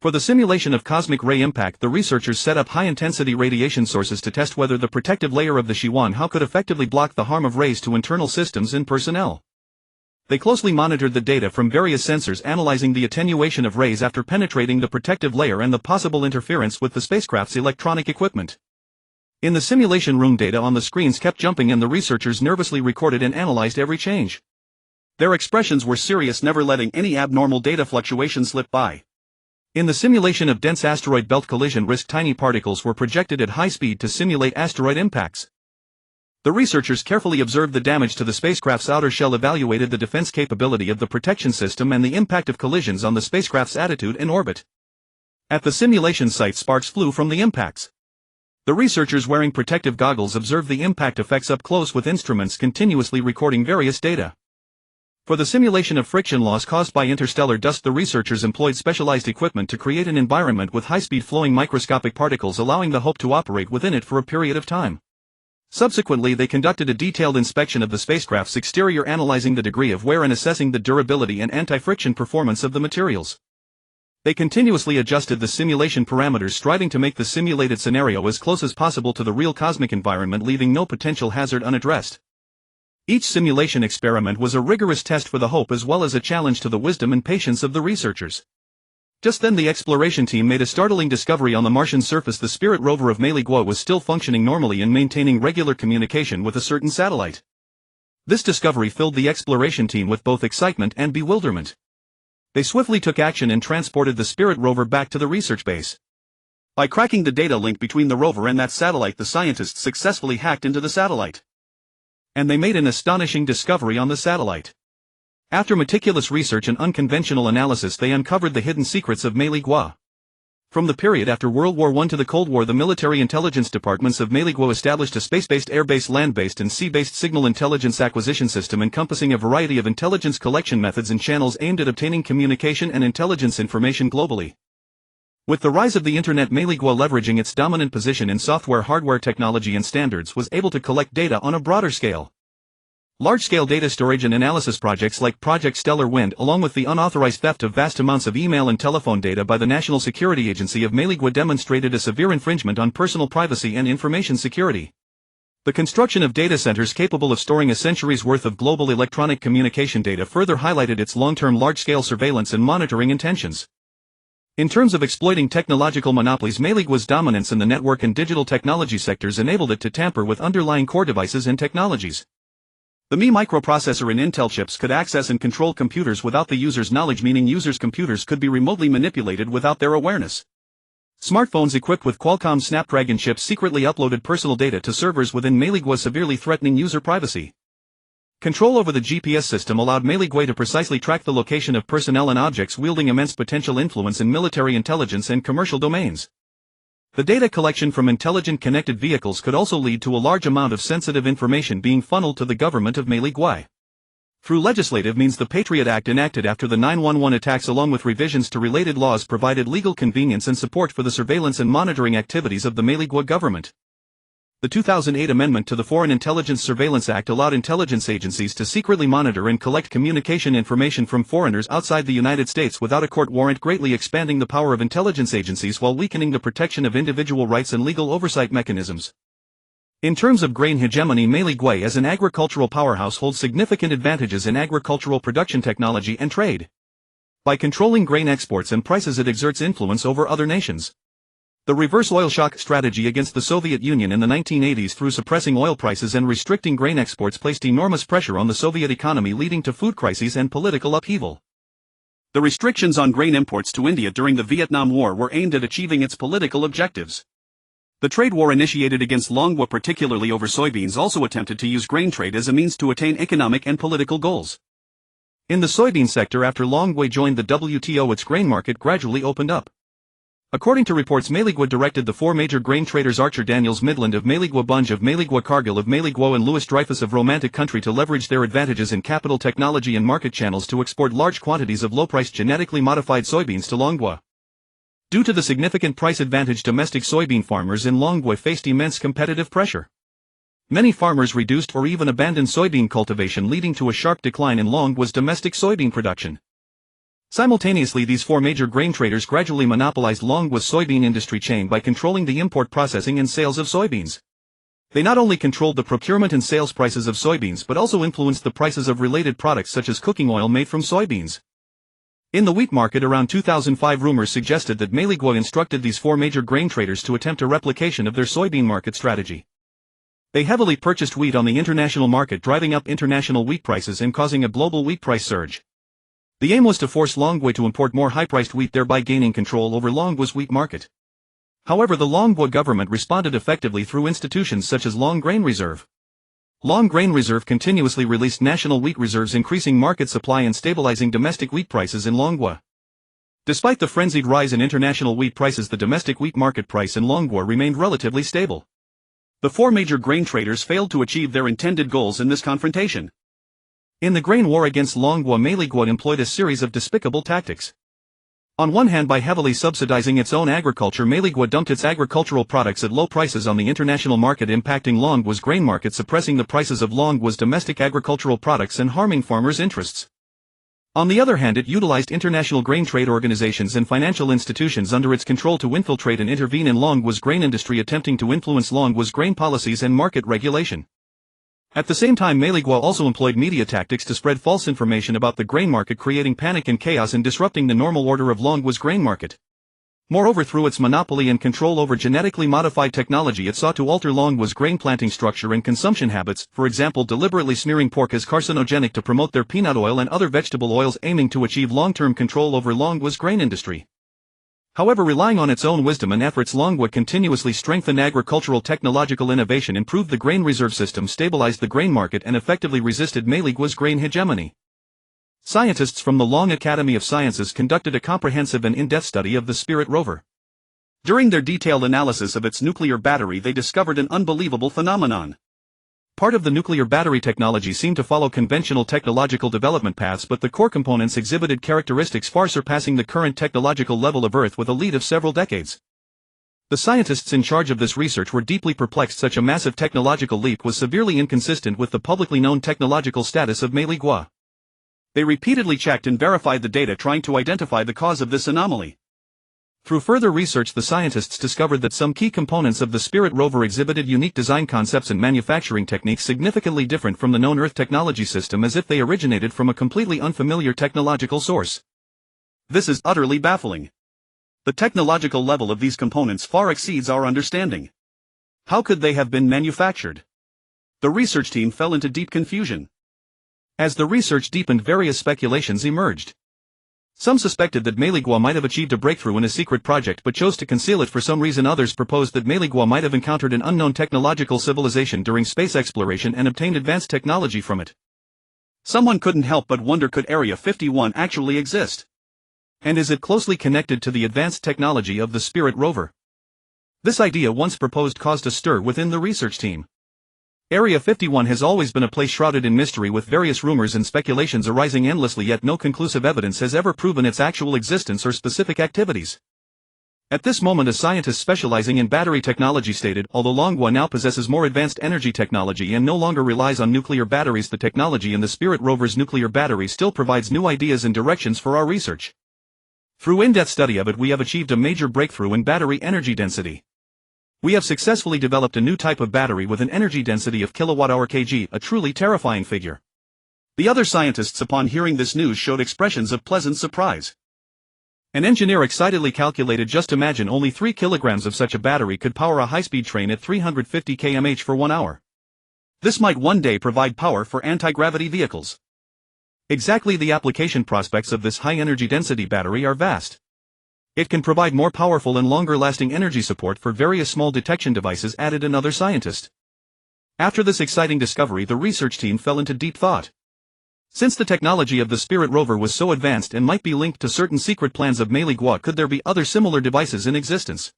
For the simulation of cosmic ray impact, the researchers set up high-intensity radiation sources to test whether the protective layer of the Xuanhao could effectively block the harm of rays to internal systems and personnel. They closely monitored the data from various sensors, analyzing the attenuation of rays after penetrating the protective layer and the possible interference with the spacecraft's electronic equipment. In the simulation room, data on the screens kept jumping and the researchers nervously recorded and analyzed every change. Their expressions were serious, never letting any abnormal data fluctuation slip by. In the simulation of dense asteroid belt collision risk, tiny particles were projected at high speed to simulate asteroid impacts. The researchers carefully observed the damage to the spacecraft's outer shell, evaluated the defense capability of the protection system and the impact of collisions on the spacecraft's attitude and orbit. At the simulation site, sparks flew from the impacts. The researchers, wearing protective goggles, observed the impact effects up close, with instruments continuously recording various data. For the simulation of friction loss caused by interstellar dust, the researchers employed specialized equipment to create an environment with high-speed flowing microscopic particles, allowing the Hope to operate within it for a period of time. Subsequently, they conducted a detailed inspection of the spacecraft's exterior, analyzing the degree of wear and assessing the durability and anti-friction performance of the materials. They continuously adjusted the simulation parameters, striving to make the simulated scenario as close as possible to the real cosmic environment, leaving no potential hazard unaddressed. Each simulation experiment was a rigorous test for the Hope, as well as a challenge to the wisdom and patience of the researchers. Just then the exploration team made a startling discovery on the Martian surface. The Spirit rover of manhwaedit was still functioning normally and maintaining regular communication with a certain satellite. This discovery filled the exploration team with both excitement and bewilderment. They swiftly took action and transported the Spirit rover back to the research base. By cracking the data link between the rover and that satellite, the scientists successfully hacked into the satellite. And they made an astonishing discovery on the satellite. After meticulous research and unconventional analysis, they uncovered the hidden secrets of manhwaedit. From the period after World War I to the Cold War, the military intelligence departments of manhwaedit established a space-based, air-based, land-based and sea-based signal intelligence acquisition system encompassing a variety of intelligence collection methods and channels aimed at obtaining communication and intelligence information globally. With the rise of the Internet, manhwaedit, leveraging its dominant position in software-hardware technology and standards, was able to collect data on a broader scale. Large-scale data storage and analysis projects like Project Stellar Wind, along with the unauthorized theft of vast amounts of email and telephone data by the National Security Agency of manhwaedit, demonstrated a severe infringement on personal privacy and information security. The construction of data centers capable of storing a century's worth of global electronic communication data further highlighted its long-term large-scale surveillance and monitoring intentions. In terms of exploiting technological monopolies, manhwaedit's dominance in the network and digital technology sectors enabled it to tamper with underlying core devices and technologies. The ME microprocessor in Intel chips could access and control computers without the user's knowledge, meaning users' computers could be remotely manipulated without their awareness. Smartphones equipped with Qualcomm Snapdragon chips secretly uploaded personal data to servers within manhwaedit, severely threatening user privacy. Control over the GPS system allowed manhwaedit to precisely track the location of personnel and objects, wielding immense potential influence in military intelligence and commercial domains. The data collection from intelligent connected vehicles could also lead to a large amount of sensitive information being funneled to the government of manhwaedit. Through legislative means, the Patriot Act, enacted after the 9/11 attacks along with revisions to related laws, provided legal convenience and support for the surveillance and monitoring activities of the manhwaedit government. The 2008 amendment to the Foreign Intelligence Surveillance Act allowed intelligence agencies to secretly monitor and collect communication information from foreigners outside the United States without a court warrant, greatly expanding the power of intelligence agencies while weakening the protection of individual rights and legal oversight mechanisms. In terms of grain hegemony, manhwaedit as an agricultural powerhouse holds significant advantages in agricultural production technology and trade. By controlling grain exports and prices, it exerts influence over other nations. The reverse oil shock strategy against the Soviet Union in the 1980s, through suppressing oil prices and restricting grain exports, placed enormous pressure on the Soviet economy, leading to food crises and political upheaval. The restrictions on grain imports to India during the Vietnam War were aimed at achieving its political objectives. The trade war initiated against manhwaedit, particularly over soybeans, also attempted to use grain trade as a means to attain economic and political goals. In the soybean sector, after manhwaedit joined the WTO, its grain market gradually opened up. According to reports, manhwaedit directed the four major grain traders Archer Daniels Midland of manhwaedit, Bunge of manhwaedit, Cargill of manhwaedit, and Louis Dreyfus of Romantic Country to leverage their advantages in capital, technology and market channels to export large quantities of low-priced genetically modified soybeans to manhwaedit. Due to the significant price advantage, domestic soybean farmers in manhwaedit faced immense competitive pressure. Many farmers reduced or even abandoned soybean cultivation, leading to a sharp decline in manhwaedit's domestic soybean production. Simultaneously, these four major grain traders gradually monopolized manhwaedit's soybean industry chain by controlling the import, processing and sales of soybeans. They not only controlled the procurement and sales prices of soybeans but also influenced the prices of related products such as cooking oil made from soybeans. In the wheat market around 2005, rumors suggested that manhwaedit instructed these four major grain traders to attempt a replication of their soybean market strategy. They heavily purchased wheat on the international market, driving up international wheat prices and causing a global wheat price surge. The aim was to force manhwaedit to import more high-priced wheat, thereby gaining control over manhwaedit's wheat market. However, the manhwaedit government responded effectively through institutions such as Long Grain Reserve. Long Grain Reserve continuously released national wheat reserves, increasing market supply and stabilizing domestic wheat prices in manhwaedit. Despite the frenzied rise in international wheat prices, the domestic wheat market price in manhwaedit remained relatively stable. The four major grain traders failed to achieve their intended goals in this confrontation. In the grain war against manhwaedit employed a series of despicable tactics. On one hand, by heavily subsidizing its own agriculture, manhwaedit dumped its agricultural products at low prices on the international market, impacting manhwaedit's grain market, suppressing the prices of manhwaedit's domestic agricultural products and harming farmers' interests. On the other hand, it utilized international grain trade organizations and financial institutions under its control to infiltrate and intervene in manhwaedit's grain industry, attempting to influence manhwaedit's grain policies and market regulation. At the same time, Meligua also employed media tactics to spread false information about the grain market, creating panic and chaos and disrupting the normal order of Longua's grain market. Moreover, through its monopoly and control over genetically modified technology, it sought to alter Longua's grain planting structure and consumption habits, for example deliberately smearing pork as carcinogenic to promote their peanut oil and other vegetable oils, aiming to achieve long-term control over Longua's grain industry. However, relying on its own wisdom and efforts, Longwa continuously strengthened agricultural technological innovation, improved the grain reserve system, stabilized the grain market, and effectively resisted Meligua's grain hegemony. Scientists from the Long Academy of Sciences conducted a comprehensive and in-depth study of the Spirit rover. During their detailed analysis of its nuclear battery, they discovered an unbelievable phenomenon. Part of the nuclear battery technology seemed to follow conventional technological development paths, but the core components exhibited characteristics far surpassing the current technological level of Earth with a lead of several decades. The scientists in charge of this research were deeply perplexed. Such a massive technological leap was severely inconsistent with the publicly known technological status of Meligua. They repeatedly checked and verified the data, trying to identify the cause of this anomaly. Through further research, the scientists discovered that some key components of the Spirit rover exhibited unique design concepts and manufacturing techniques significantly different from the known Earth technology system, as if they originated from a completely unfamiliar technological source. This is utterly baffling. The technological level of these components far exceeds our understanding. How could they have been manufactured? The research team fell into deep confusion. As the research deepened, various speculations emerged. Some suspected that Meligua might have achieved a breakthrough in a secret project but chose to conceal it for some reason. Others proposed that Meligua might have encountered an unknown technological civilization during space exploration and obtained advanced technology from it. Someone couldn't help but wonder, could Area 51 actually exist? And is it closely connected to the advanced technology of the Spirit rover? This idea, once proposed, caused a stir within the research team. Area 51 has always been a place shrouded in mystery, with various rumors and speculations arising endlessly, yet no conclusive evidence has ever proven its actual existence or specific activities. At this moment, a scientist specializing in battery technology stated, although Longwa now possesses more advanced energy technology and no longer relies on nuclear batteries, the technology in the Spirit rover's nuclear battery still provides new ideas and directions for our research. Through in-depth study of it, we have achieved a major breakthrough in battery energy density. We have successfully developed a new type of battery with an energy density of kWh/kg, a truly terrifying figure. The other scientists, upon hearing this news, showed expressions of pleasant surprise. An engineer excitedly calculated, just imagine, only 3 kilograms of such a battery could power a high-speed train at 350 km/h for 1 hour. This might one day provide power for anti-gravity vehicles. Exactly, the application prospects of this high-energy density battery are vast. It can provide more powerful and longer-lasting energy support for various small detection devices, added another scientist. After this exciting discovery, the research team fell into deep thought. Since the technology of the Spirit rover was so advanced and might be linked to certain secret plans of Meligua, could there be other similar devices in existence?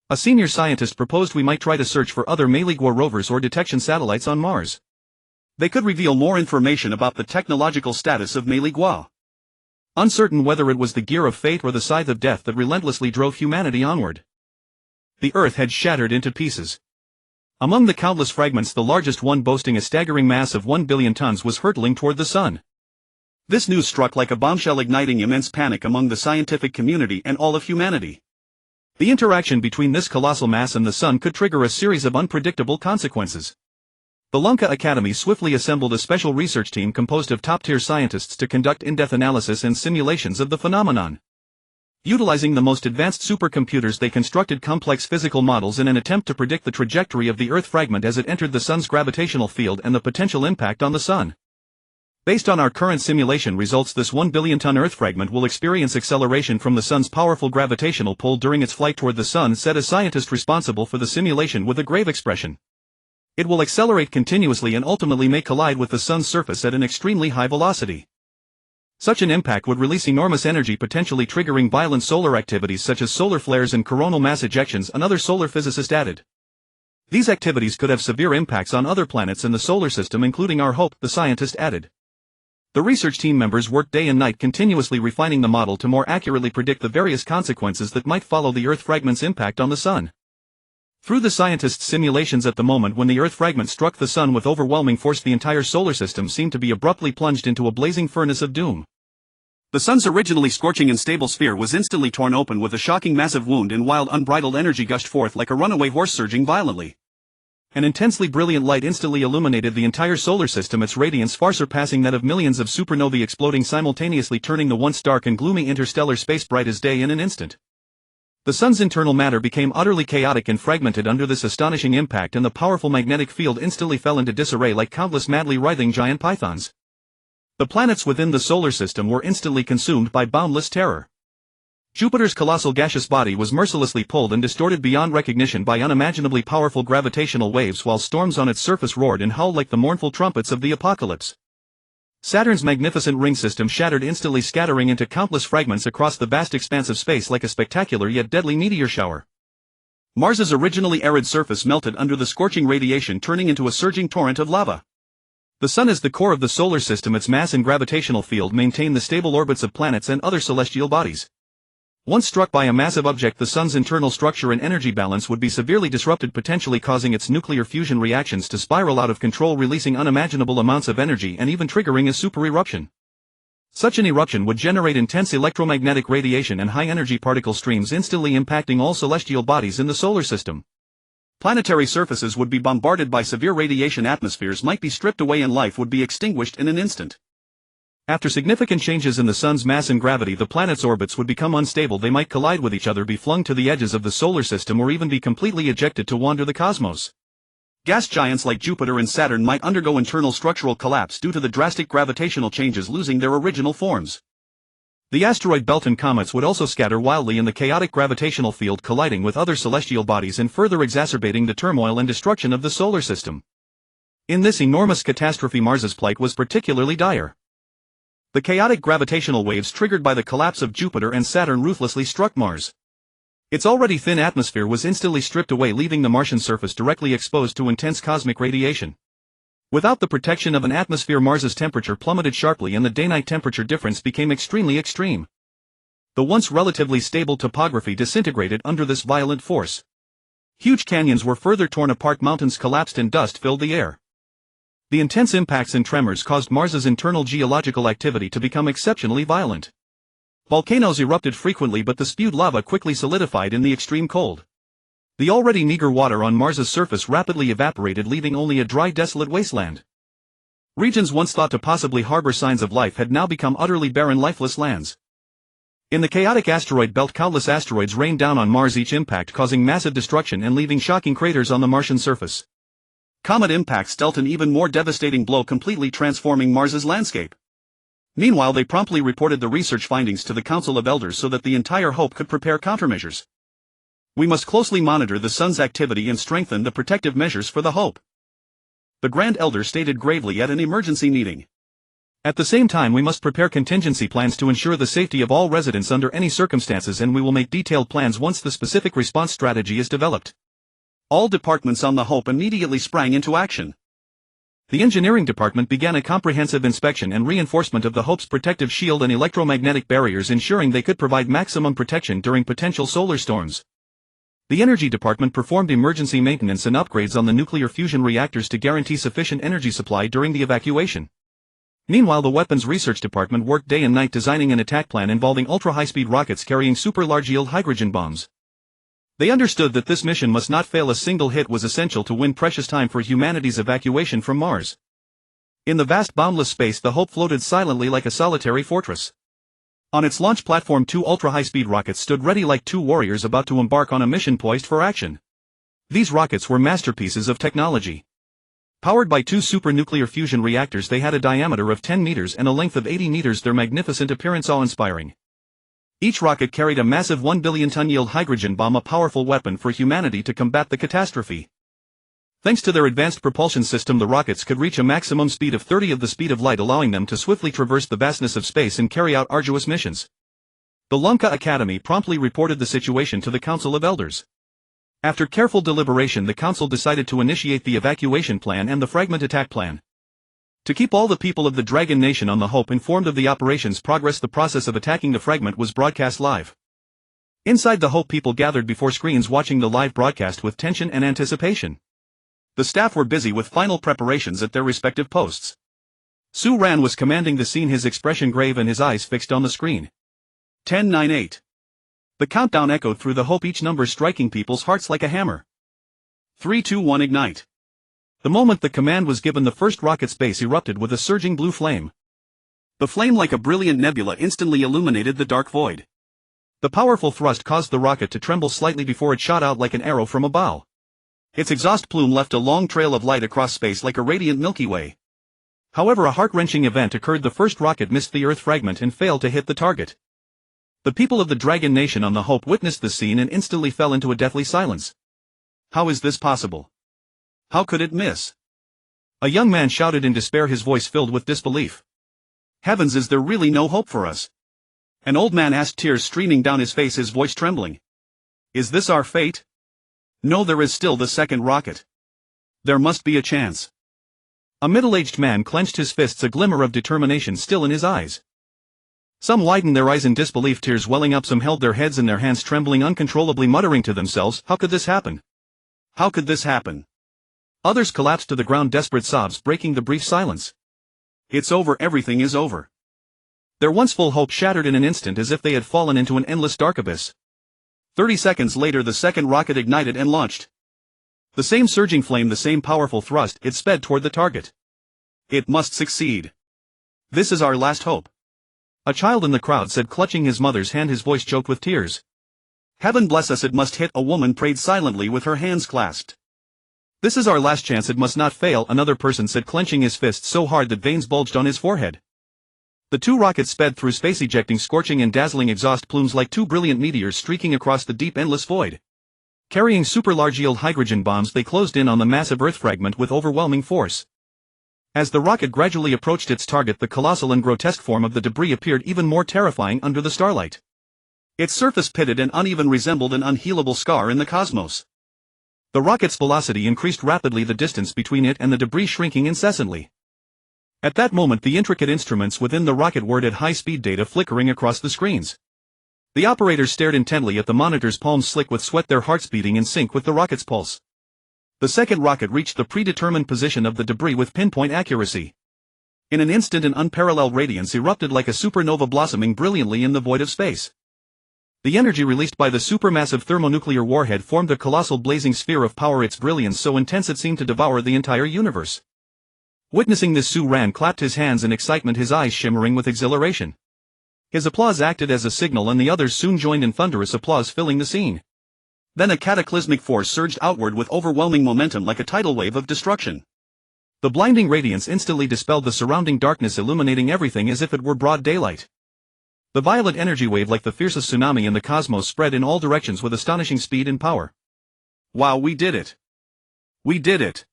A senior scientist proposed we might try to search for other Meligua rovers or detection satellites on Mars. They could reveal more information about the technological status of Meligua. Uncertain whether it was the gear of fate or the scythe of death that relentlessly drove humanity onward. The Earth had shattered into pieces. Among the countless fragments, the largest one, boasting a staggering mass of 1 billion tons, was hurtling toward the sun. This news struck like a bombshell, igniting immense panic among the scientific community and all of humanity. The interaction between this colossal mass and the sun could trigger a series of unpredictable consequences. The Lunka Academy swiftly assembled a special research team composed of top-tier scientists to conduct in-depth analysis and simulations of the phenomenon. Utilizing the most advanced supercomputers, they constructed complex physical models in an attempt to predict the trajectory of the Earth fragment as it entered the Sun's gravitational field and the potential impact on the Sun. Based on our current simulation results, this 1 billion-ton Earth fragment will experience acceleration from the Sun's powerful gravitational pull during its flight toward the Sun, said a scientist responsible for the simulation with a grave expression. It will accelerate continuously and ultimately may collide with the Sun's surface at an extremely high velocity. Such an impact would release enormous energy, potentially triggering violent solar activities such as solar flares and coronal mass ejections, another solar physicist added. These activities could have severe impacts on other planets in the solar system, including our hope, the scientist added. The research team members worked day and night, continuously refining the model to more accurately predict the various consequences that might follow the Earth fragment's impact on the Sun. Through the scientists' simulations, at the moment when the Earth fragment struck the Sun with overwhelming force, the entire solar system seemed to be abruptly plunged into a blazing furnace of doom. The Sun's originally scorching and stable sphere was instantly torn open with a shocking massive wound, and wild unbridled energy gushed forth like a runaway horse, surging violently. An intensely brilliant light instantly illuminated the entire solar system, its radiance far surpassing that of millions of supernovae exploding simultaneously, turning the once dark and gloomy interstellar space bright as day in an instant. The sun's internal matter became utterly chaotic and fragmented under this astonishing impact, and the powerful magnetic field instantly fell into disarray like countless madly writhing giant pythons. The planets within the solar system were instantly consumed by boundless terror. Jupiter's colossal gaseous body was mercilessly pulled and distorted beyond recognition by unimaginably powerful gravitational waves, while storms on its surface roared and howled like the mournful trumpets of the apocalypse. Saturn's magnificent ring system shattered instantly, scattering into countless fragments across the vast expanse of space like a spectacular yet deadly meteor shower. Mars's originally arid surface melted under the scorching radiation, turning into a surging torrent of lava. The Sun is the core of the solar system. Its mass and gravitational field maintain the stable orbits of planets and other celestial bodies. Once struck by a massive object, the Sun's internal structure and energy balance would be severely disrupted, potentially causing its nuclear fusion reactions to spiral out of control, releasing unimaginable amounts of energy and even triggering a supereruption. Such an eruption would generate intense electromagnetic radiation and high-energy particle streams, instantly impacting all celestial bodies in the solar system. Planetary surfaces would be bombarded by severe radiation, atmospheres might be stripped away, and life would be extinguished in an instant. After significant changes in the Sun's mass and gravity, the planets' orbits would become unstable. They might collide with each other, be flung to the edges of the solar system, or even be completely ejected to wander the cosmos. Gas giants like Jupiter and Saturn might undergo internal structural collapse due to the drastic gravitational changes, losing their original forms. The asteroid belt and comets would also scatter wildly in the chaotic gravitational field, colliding with other celestial bodies and further exacerbating the turmoil and destruction of the solar system. In this enormous catastrophe, Mars's plight was particularly dire. The chaotic gravitational waves triggered by the collapse of Jupiter and Saturn ruthlessly struck Mars. Its already thin atmosphere was instantly stripped away, leaving the Martian surface directly exposed to intense cosmic radiation. Without the protection of an atmosphere, Mars's temperature plummeted sharply and the day-night temperature difference became extremely extreme. The once relatively stable topography disintegrated under this violent force. Huge canyons were further torn apart, mountains collapsed, and dust filled the air. The intense impacts and tremors caused Mars's internal geological activity to become exceptionally violent. Volcanoes erupted frequently, but the spewed lava quickly solidified in the extreme cold. The already meager water on Mars's surface rapidly evaporated, leaving only a dry, desolate wasteland. Regions once thought to possibly harbor signs of life had now become utterly barren, lifeless lands. In the chaotic asteroid belt, countless asteroids rained down on Mars, each impact causing massive destruction and leaving shocking craters on the Martian surface. Comet impacts dealt an even more devastating blow, completely transforming Mars's landscape. Meanwhile, they promptly reported the research findings to the Council of Elders so that the entire Hope could prepare countermeasures. We must closely monitor the Sun's activity and strengthen the protective measures for the Hope, the Grand Elder stated gravely at an emergency meeting. At the same time, we must prepare contingency plans to ensure the safety of all residents under any circumstances, and we will make detailed plans once the specific response strategy is developed. All departments on the Hope immediately sprang into action. The engineering department began a comprehensive inspection and reinforcement of the Hope's protective shield and electromagnetic barriers, ensuring they could provide maximum protection during potential solar storms. The energy department performed emergency maintenance and upgrades on the nuclear fusion reactors to guarantee sufficient energy supply during the evacuation. Meanwhile, the weapons research department worked day and night designing an attack plan involving ultra-high-speed rockets carrying super-large-yield hydrogen bombs. They understood that this mission must not fail. A single hit was essential to win precious time for humanity's evacuation from Mars. In the vast boundless space, the Hope floated silently like a solitary fortress. On its launch platform, 2 ultra-high-speed rockets stood ready like 2 warriors about to embark on a mission poised for action. These rockets were masterpieces of technology. Powered by 2 super-nuclear fusion reactors, they had a diameter of 10 meters and a length of 80 meters, their magnificent appearance awe-inspiring. Each rocket carried a massive 1 billion-ton yield hydrogen bomb, a powerful weapon for humanity to combat the catastrophe. Thanks to their advanced propulsion system, the rockets could reach a maximum speed of 30 of the speed of light, allowing them to swiftly traverse the vastness of space and carry out arduous missions. The Lunka Academy promptly reported the situation to the Council of Elders. After careful deliberation, the Council decided to initiate the evacuation plan and the fragment attack plan. To keep all the people of the Dragon Nation on the Hope informed of the operation's progress, the process of attacking the fragment was broadcast live. Inside the Hope, people gathered before screens watching the live broadcast with tension and anticipation. The staff were busy with final preparations at their respective posts. Su Ran was commanding the scene, his expression grave and his eyes fixed on the screen. 10, 9, 8. The countdown echoed through the Hope, each number striking people's hearts like a hammer. 3, 2, 1, ignite. The moment the command was given, the first rocket's base erupted with a surging blue flame. The flame, like a brilliant nebula, instantly illuminated the dark void. The powerful thrust caused the rocket to tremble slightly before it shot out like an arrow from a bow. Its exhaust plume left a long trail of light across space like a radiant Milky Way. However, a heart-wrenching event occurred. The first rocket missed the Earth fragment and failed to hit the target. The people of the Dragon Nation on the Hope witnessed the scene and instantly fell into a deathly silence. How is this possible? How could it miss? A young man shouted in despair, his voice filled with disbelief. Heavens, is there really no hope for us? An old man asked, tears streaming down his face, his voice trembling. Is this our fate? No, there is still the second rocket. There must be a chance. A middle-aged man clenched his fists, a glimmer of determination still in his eyes. Some widened their eyes in disbelief, tears welling up, some held their heads and their hands trembling uncontrollably, muttering to themselves, how could this happen? How could this happen? Others collapsed to the ground, desperate sobs breaking the brief silence. It's over, everything is over. Their once full hope shattered in an instant as if they had fallen into an endless dark abyss. 30 seconds later, the second rocket ignited and launched. The same surging flame, the same powerful thrust, it sped toward the target. It must succeed. This is our last hope. A child in the crowd said, clutching his mother's hand, his voice choked with tears. Heaven bless us, it must hit, a woman prayed silently with her hands clasped. This is our last chance, it must not fail, another person said, clenching his fists so hard that veins bulged on his forehead. The two rockets sped through space, ejecting scorching and dazzling exhaust plumes like two brilliant meteors streaking across the deep, endless void. Carrying super-large-yield hydrogen bombs, they closed in on the massive Earth fragment with overwhelming force. As the rocket gradually approached its target, the colossal and grotesque form of the debris appeared even more terrifying under the starlight. Its surface, pitted and uneven, resembled an unhealable scar in the cosmos. The rocket's velocity increased rapidly, the distance between it and the debris shrinking incessantly. At that moment, the intricate instruments within the rocket whirred at high speed, data flickering across the screens. The operators stared intently at the monitors, palms slick with sweat, their hearts beating in sync with the rocket's pulse. The second rocket reached the predetermined position of the debris with pinpoint accuracy. In an instant, an unparalleled radiance erupted like a supernova, blossoming brilliantly in the void of space. The energy released by the supermassive thermonuclear warhead formed a colossal blazing sphere of power, its brilliance so intense it seemed to devour the entire universe. Witnessing this, Su Ran clapped his hands in excitement, his eyes shimmering with exhilaration. His applause acted as a signal, and the others soon joined in thunderous applause, filling the scene. Then a cataclysmic force surged outward with overwhelming momentum like a tidal wave of destruction. The blinding radiance instantly dispelled the surrounding darkness, illuminating everything as if it were broad daylight. The violet energy wave, like the fiercest tsunami in the cosmos, spread in all directions with astonishing speed and power. Wow, we did it! We did it!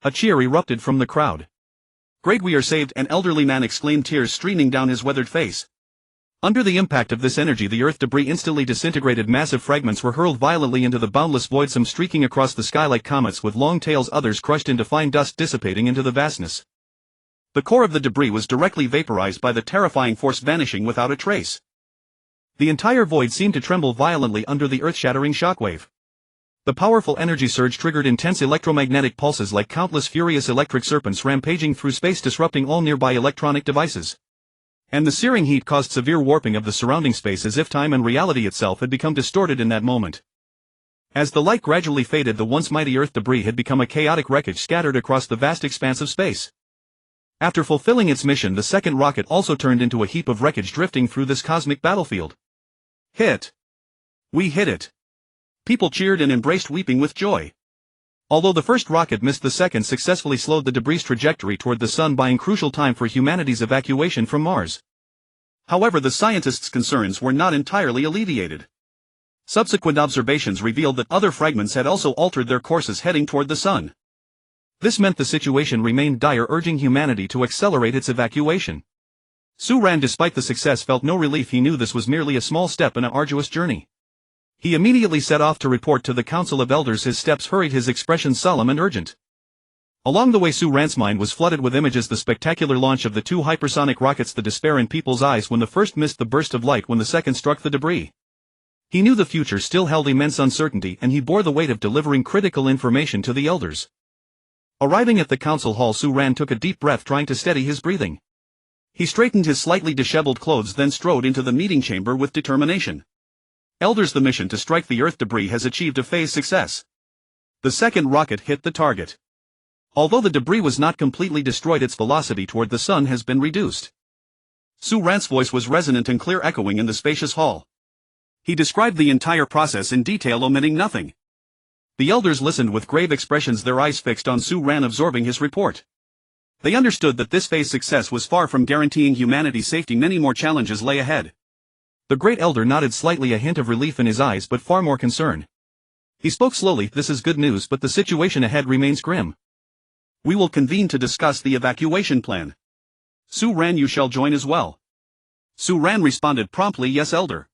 A cheer erupted from the crowd. Great, we are saved, an elderly man exclaimed, tears streaming down his weathered face. Under the impact of this energy, the Earth debris instantly disintegrated. Massive fragments were hurled violently into the boundless void, some streaking across the sky like comets with long tails, others crushed into fine dust, dissipating into the vastness. The core of the debris was directly vaporized by the terrifying force, vanishing without a trace. The entire void seemed to tremble violently under the earth-shattering shockwave. The powerful energy surge triggered intense electromagnetic pulses like countless furious electric serpents rampaging through space, disrupting all nearby electronic devices. And the searing heat caused severe warping of the surrounding space, as if time and reality itself had become distorted in that moment. As the light gradually faded, the once mighty Earth debris had become a chaotic wreckage scattered across the vast expanse of space. After fulfilling its mission, the second rocket also turned into a heap of wreckage drifting through this cosmic battlefield. Hit! We hit it! People cheered and embraced, weeping with joy. Although the first rocket missed, the second successfully slowed the debris' trajectory toward the sun, buying crucial time for humanity's evacuation from Mars. However, the scientists' concerns were not entirely alleviated. Subsequent observations revealed that other fragments had also altered their courses, heading toward the sun. This meant the situation remained dire, urging humanity to accelerate its evacuation. Su Ran, despite the success, felt no relief. He knew this was merely a small step in an arduous journey. He immediately set off to report to the Council of Elders. His steps hurried, his expression solemn and urgent. Along the way, Su Ran's mind was flooded with images: the spectacular launch of the two hypersonic rockets, the despair in people's eyes when the first missed the burst of light, when the second struck the debris. He knew the future still held immense uncertainty, and he bore the weight of delivering critical information to the Elders. Arriving at the council hall, Su Ran took a deep breath, trying to steady his breathing. He straightened his slightly disheveled clothes, then strode into the meeting chamber with determination. Elders, the mission to strike the Earth debris has achieved a phase success. The second rocket hit the target. Although the debris was not completely destroyed, its velocity toward the sun has been reduced. Su Ran's voice was resonant and clear, echoing in the spacious hall. He described the entire process in detail, omitting nothing. The elders listened with grave expressions, their eyes fixed on Su Ran, absorbing his report. They understood that this phase's success was far from guaranteeing humanity's safety. Many more challenges lay ahead. The great elder nodded slightly, a hint of relief in his eyes but far more concern. He spoke slowly, this is good news, but the situation ahead remains grim. We will convene to discuss the evacuation plan. Su Ran, you shall join as well. Su Ran responded promptly, yes, elder.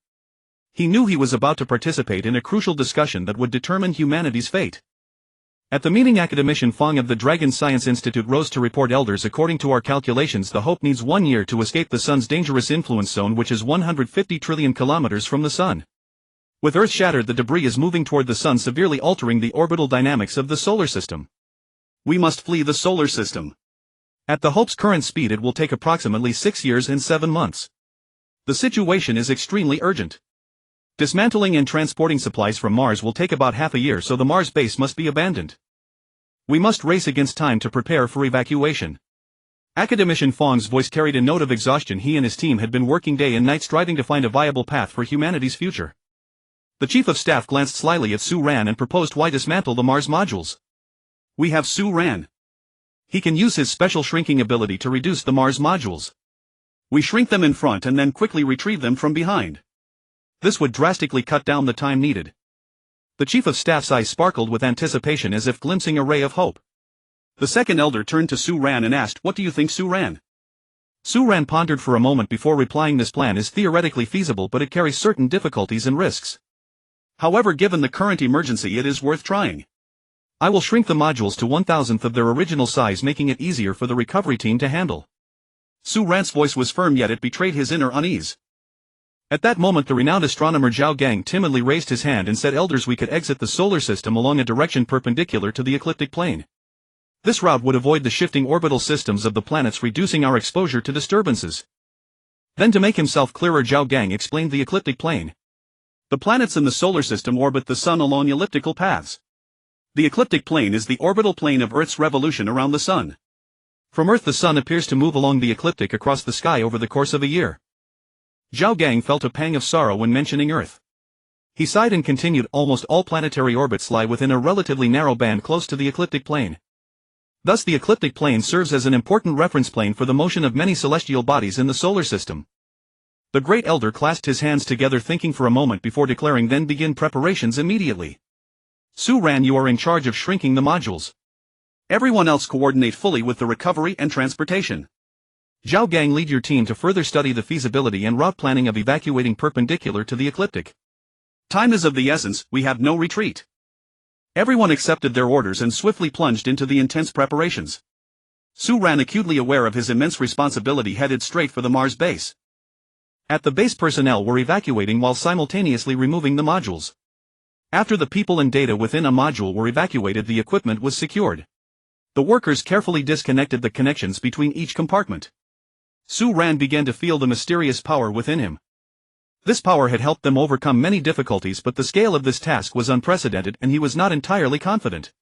He knew he was about to participate in a crucial discussion that would determine humanity's fate. At the meeting, academician Fong of the Dragon Science Institute rose to report, elders, according to our calculations, the Hope needs 1 year to escape the sun's dangerous influence zone, which is 150 trillion kilometers from the sun. With Earth shattered, the debris is moving toward the sun, severely altering the orbital dynamics of the solar system. We must flee the solar system. At the Hope's current speed, it will take approximately 6 years and 7 months. The situation is extremely urgent. Dismantling and transporting supplies from Mars will take about half a year, so the Mars base must be abandoned. We must race against time to prepare for evacuation. Academician Fong's voice carried a note of exhaustion. He and his team had been working day and night, striving to find a viable path for humanity's future. The chief of staff glanced slyly at Su Ran and proposed, why dismantle the Mars modules? We have Su Ran. He can use his special shrinking ability to reduce the Mars modules. We shrink them in front and then quickly retrieve them from behind. This would drastically cut down the time needed. The chief of staff's eyes sparkled with anticipation, as if glimpsing a ray of hope. The second elder turned to Su Ran and asked, what do you think, Su Ran? Su Ran pondered for a moment before replying, this plan is theoretically feasible, but it carries certain difficulties and risks. However, given the current emergency, it is worth trying. I will shrink the modules to 1/1000th of their original size, making it easier for the recovery team to handle. Su Ran's voice was firm, yet it betrayed his inner unease. At that moment, the renowned astronomer Zhao Gang timidly raised his hand and said, elders, we could exit the solar system along a direction perpendicular to the ecliptic plane. This route would avoid the shifting orbital systems of the planets, reducing our exposure to disturbances. Then, to make himself clearer, Zhao Gang explained the ecliptic plane. The planets in the solar system orbit the sun along elliptical paths. The ecliptic plane is the orbital plane of Earth's revolution around the sun. From Earth, the sun appears to move along the ecliptic across the sky over the course of a year. Zhao Gang felt a pang of sorrow when mentioning Earth. He sighed and continued, almost all planetary orbits lie within a relatively narrow band close to the ecliptic plane. Thus, the ecliptic plane serves as an important reference plane for the motion of many celestial bodies in the solar system. The great elder clasped his hands together, thinking for a moment before declaring, then begin preparations immediately. Su Ran, you are in charge of shrinking the modules. Everyone else coordinate fully with the recovery and transportation. Zhao Gang, lead your team to further study the feasibility and route planning of evacuating perpendicular to the ecliptic. Time is of the essence, we have no retreat. Everyone accepted their orders and swiftly plunged into the intense preparations. Su Ran, acutely aware of his immense responsibility, headed straight for the Mars base. At the base, personnel were evacuating while simultaneously removing the modules. After the people and data within a module were evacuated, the equipment was secured. The workers carefully disconnected the connections between each compartment. Su Ran began to feel the mysterious power within him. This power had helped them overcome many difficulties, but the scale of this task was unprecedented and he was not entirely confident.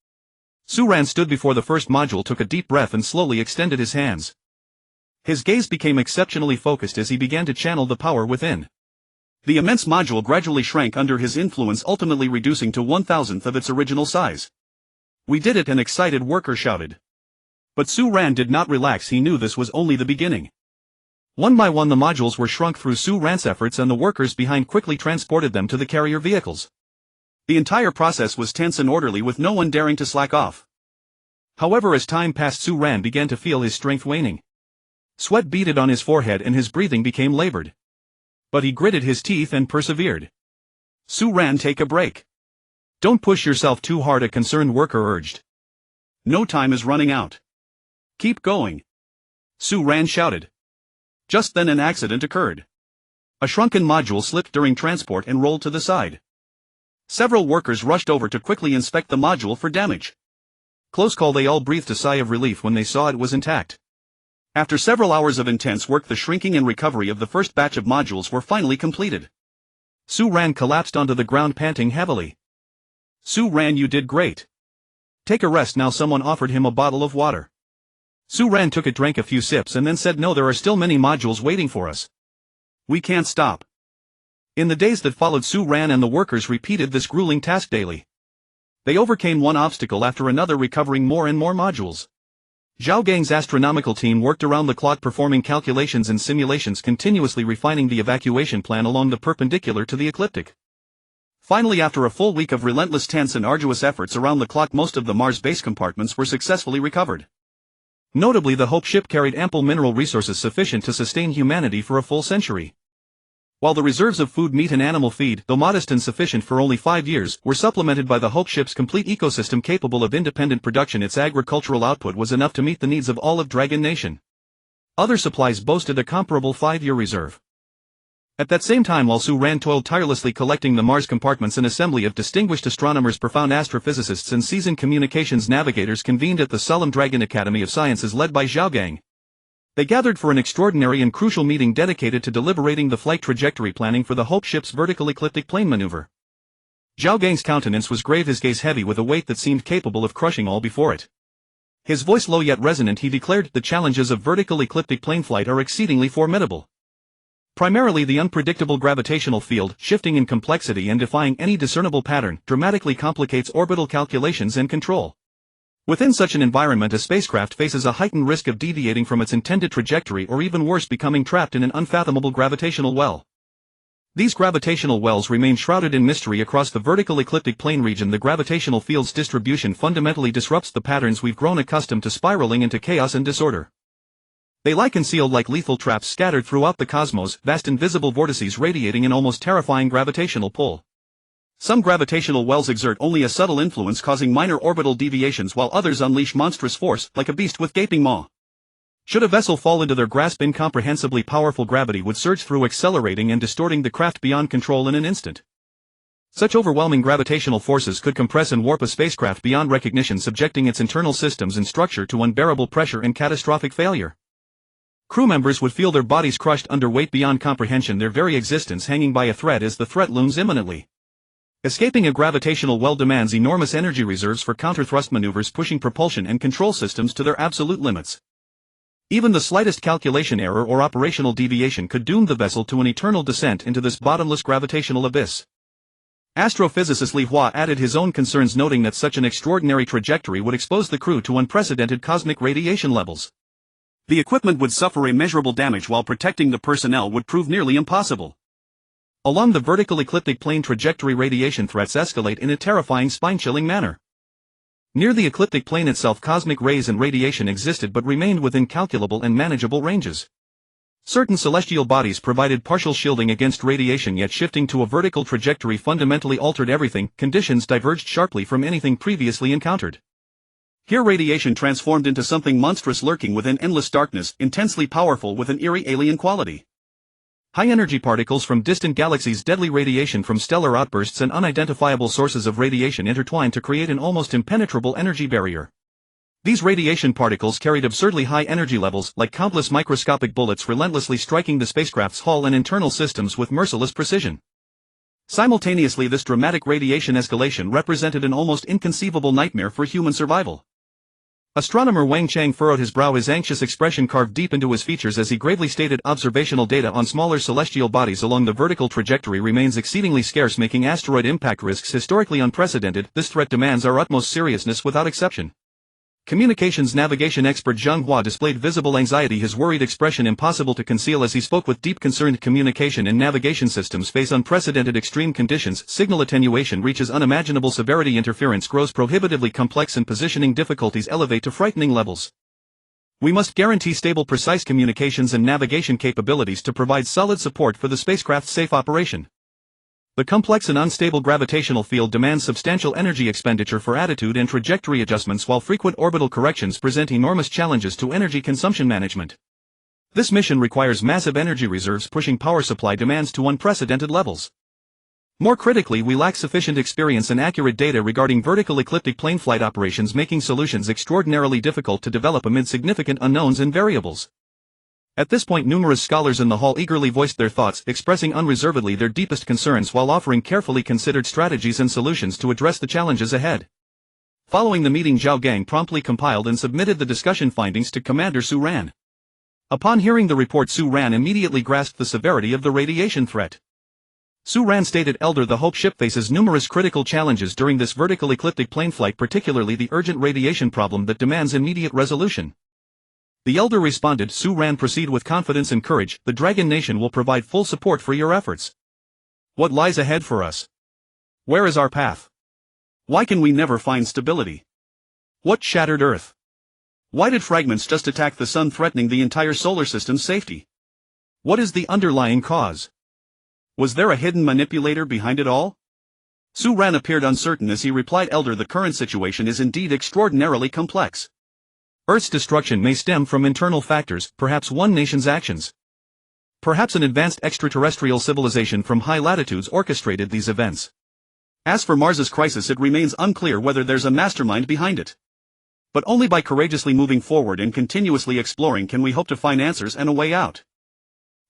Su Ran stood before the first module, took a deep breath and slowly extended his hands. His gaze became exceptionally focused as he began to channel the power within. The immense module gradually shrank under his influence, ultimately reducing to 1/1000th of its original size. We did it, an excited worker shouted. But Su Ran did not relax. He knew this was only the beginning. One by one, the modules were shrunk through Su Ran's efforts, and the workers behind quickly transported them to the carrier vehicles. The entire process was tense and orderly, with no one daring to slack off. However, as time passed, Su Ran began to feel his strength waning. Sweat beaded on his forehead and his breathing became labored. But he gritted his teeth and persevered. Su Ran, take a break. Don't push yourself too hard, a concerned worker urged. No time is running out. Keep going. Su Ran shouted. Just then an accident occurred. A shrunken module slipped during transport and rolled to the side. Several workers rushed over to quickly inspect the module for damage. Close call, they all breathed a sigh of relief when they saw it was intact. After several hours of intense work, the shrinking and recovery of the first batch of modules were finally completed. Su Ran collapsed onto the ground, panting heavily. Su Ran, you did great. Take a rest now. Someone offered him a bottle of water. Su Ran took it, drank a few sips and then said, no, there are still many modules waiting for us. We can't stop. In the days that followed, Su Ran and the workers repeated this grueling task daily. They overcame one obstacle after another, recovering more and more modules. Zhao Gang's astronomical team worked around the clock, performing calculations and simulations, continuously refining the evacuation plan along the perpendicular to the ecliptic. Finally, after a full week of relentless, tense and arduous efforts around the clock, most of the Mars base compartments were successfully recovered. Notably, the Hope ship carried ample mineral resources sufficient to sustain humanity for a full century. While the reserves of food, meat and animal feed, though modest and sufficient for only 5 years, were supplemented by the Hope ship's complete ecosystem capable of independent production, its agricultural output was enough to meet the needs of all of Dragon Nation. Other supplies boasted a comparable 5-year reserve. At that same time, while Su Ran toiled tirelessly collecting the Mars compartments, an assembly of distinguished astronomers, profound astrophysicists and seasoned communications navigators convened at the solemn Dragon Academy of Sciences led by Zhao Gang. They gathered for an extraordinary and crucial meeting dedicated to deliberating the flight trajectory planning for the Hope ship's vertical ecliptic plane maneuver. Zhao Gang's countenance was grave, his gaze heavy with a weight that seemed capable of crushing all before it. His voice low yet resonant, he declared, the challenges of vertical ecliptic plane flight are exceedingly formidable. Primarily, the unpredictable gravitational field, shifting in complexity and defying any discernible pattern, dramatically complicates orbital calculations and control. Within such an environment, a spacecraft faces a heightened risk of deviating from its intended trajectory, or even worse, becoming trapped in an unfathomable gravitational well. These gravitational wells remain shrouded in mystery across the vertical ecliptic plane region. The gravitational field's distribution fundamentally disrupts the patterns we've grown accustomed to, spiraling into chaos and disorder. They lie concealed like lethal traps scattered throughout the cosmos, vast invisible vortices radiating an almost terrifying gravitational pull. Some gravitational wells exert only a subtle influence, causing minor orbital deviations, while others unleash monstrous force, like a beast with gaping maw. Should a vessel fall into their grasp, incomprehensibly powerful gravity would surge through, accelerating and distorting the craft beyond control in an instant. Such overwhelming gravitational forces could compress and warp a spacecraft beyond recognition, subjecting its internal systems and structure to unbearable pressure and catastrophic failure. Crew members would feel their bodies crushed under weight beyond comprehension, their very existence hanging by a thread as the threat looms imminently. Escaping a gravitational well demands enormous energy reserves for counter-thrust maneuvers, pushing propulsion and control systems to their absolute limits. Even the slightest calculation error or operational deviation could doom the vessel to an eternal descent into this bottomless gravitational abyss. Astrophysicist Li Hua added his own concerns, noting that such an extraordinary trajectory would expose the crew to unprecedented cosmic radiation levels. The equipment would suffer immeasurable damage, while protecting the personnel would prove nearly impossible. Along the vertical ecliptic plane trajectory, radiation threats escalate in a terrifying, spine-chilling manner. Near the ecliptic plane itself, cosmic rays and radiation existed but remained within calculable and manageable ranges. Certain celestial bodies provided partial shielding against radiation, yet shifting to a vertical trajectory fundamentally altered everything. Conditions diverged sharply from anything previously encountered. Here radiation transformed into something monstrous, lurking within endless darkness, intensely powerful with an eerie alien quality. High-energy particles from distant galaxies, deadly radiation from stellar outbursts and unidentifiable sources of radiation intertwined to create an almost impenetrable energy barrier. These radiation particles carried absurdly high energy levels, like countless microscopic bullets, relentlessly striking the spacecraft's hull and internal systems with merciless precision. Simultaneously, this dramatic radiation escalation represented an almost inconceivable nightmare for human survival. Astronomer Wang Chang furrowed his brow, his anxious expression carved deep into his features as he gravely stated, observational data on smaller celestial bodies along the vertical trajectory remains exceedingly scarce, making asteroid impact risks historically unprecedented. This threat demands our utmost seriousness without exception. Communications navigation expert Zheng Hua displayed visible anxiety, his worried expression impossible to conceal as he spoke with deep concern. Communication and navigation systems face unprecedented extreme conditions, signal attenuation reaches unimaginable severity, interference grows prohibitively complex, and positioning difficulties elevate to frightening levels. We must guarantee stable, precise communications and navigation capabilities to provide solid support for the spacecraft's safe operation. The complex and unstable gravitational field demands substantial energy expenditure for attitude and trajectory adjustments, while frequent orbital corrections present enormous challenges to energy consumption management. This mission requires massive energy reserves, pushing power supply demands to unprecedented levels. More critically, we lack sufficient experience and accurate data regarding vertical ecliptic plane flight operations, making solutions extraordinarily difficult to develop amid significant unknowns and variables. At this point, numerous scholars in the hall eagerly voiced their thoughts, expressing unreservedly their deepest concerns while offering carefully considered strategies and solutions to address the challenges ahead. Following the meeting, Zhao Gang promptly compiled and submitted the discussion findings to Commander Su Ran. Upon hearing the report, Su Ran immediately grasped the severity of the radiation threat. Su Ran stated, Elder, the Hope ship faces numerous critical challenges during this vertical ecliptic plane flight, particularly the urgent radiation problem that demands immediate resolution. The Elder responded, Su Ran, proceed with confidence and courage, the Dragon Nation will provide full support for your efforts. What lies ahead for us? Where is our path? Why can we never find stability? What shattered Earth? Why did fragments just attack the sun, threatening the entire solar system's safety? What is the underlying cause? Was there a hidden manipulator behind it all? Su Ran appeared uncertain as he replied, Elder, the current situation is indeed extraordinarily complex. Earth's destruction may stem from internal factors, perhaps one nation's actions. Perhaps an advanced extraterrestrial civilization from high latitudes orchestrated these events. As for Mars's crisis, it remains unclear whether there's a mastermind behind it. But only by courageously moving forward and continuously exploring can we hope to find answers and a way out.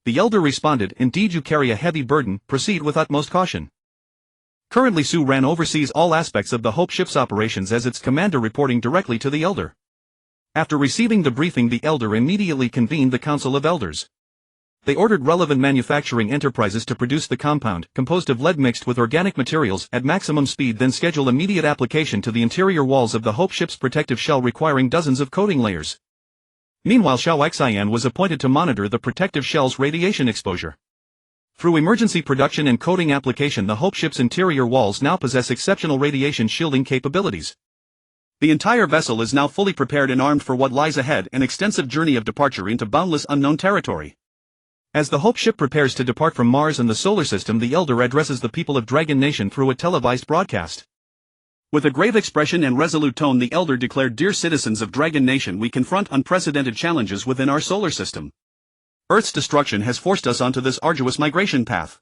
The Elder responded, Indeed, you carry a heavy burden, proceed with utmost caution. Currently Su Ran oversees all aspects of the Hope ship's operations as its commander, reporting directly to the Elder. After receiving the briefing, the Elder immediately convened the Council of Elders. They ordered relevant manufacturing enterprises to produce the compound, composed of lead mixed with organic materials, at maximum speed, then schedule immediate application to the interior walls of the Hope ship's protective shell, requiring dozens of coating layers. Meanwhile, Xiao Xian was appointed to monitor the protective shell's radiation exposure. Through emergency production and coating application, the Hope ship's interior walls now possess exceptional radiation shielding capabilities. The entire vessel is now fully prepared and armed for what lies ahead, an extensive journey of departure into boundless unknown territory. As the Hope ship prepares to depart from Mars and the solar system, the Elder addresses the people of Dragon Nation through a televised broadcast. With a grave expression and resolute tone, the Elder declared, Dear citizens of Dragon Nation, we confront unprecedented challenges within our solar system. Earth's destruction has forced us onto this arduous migration path.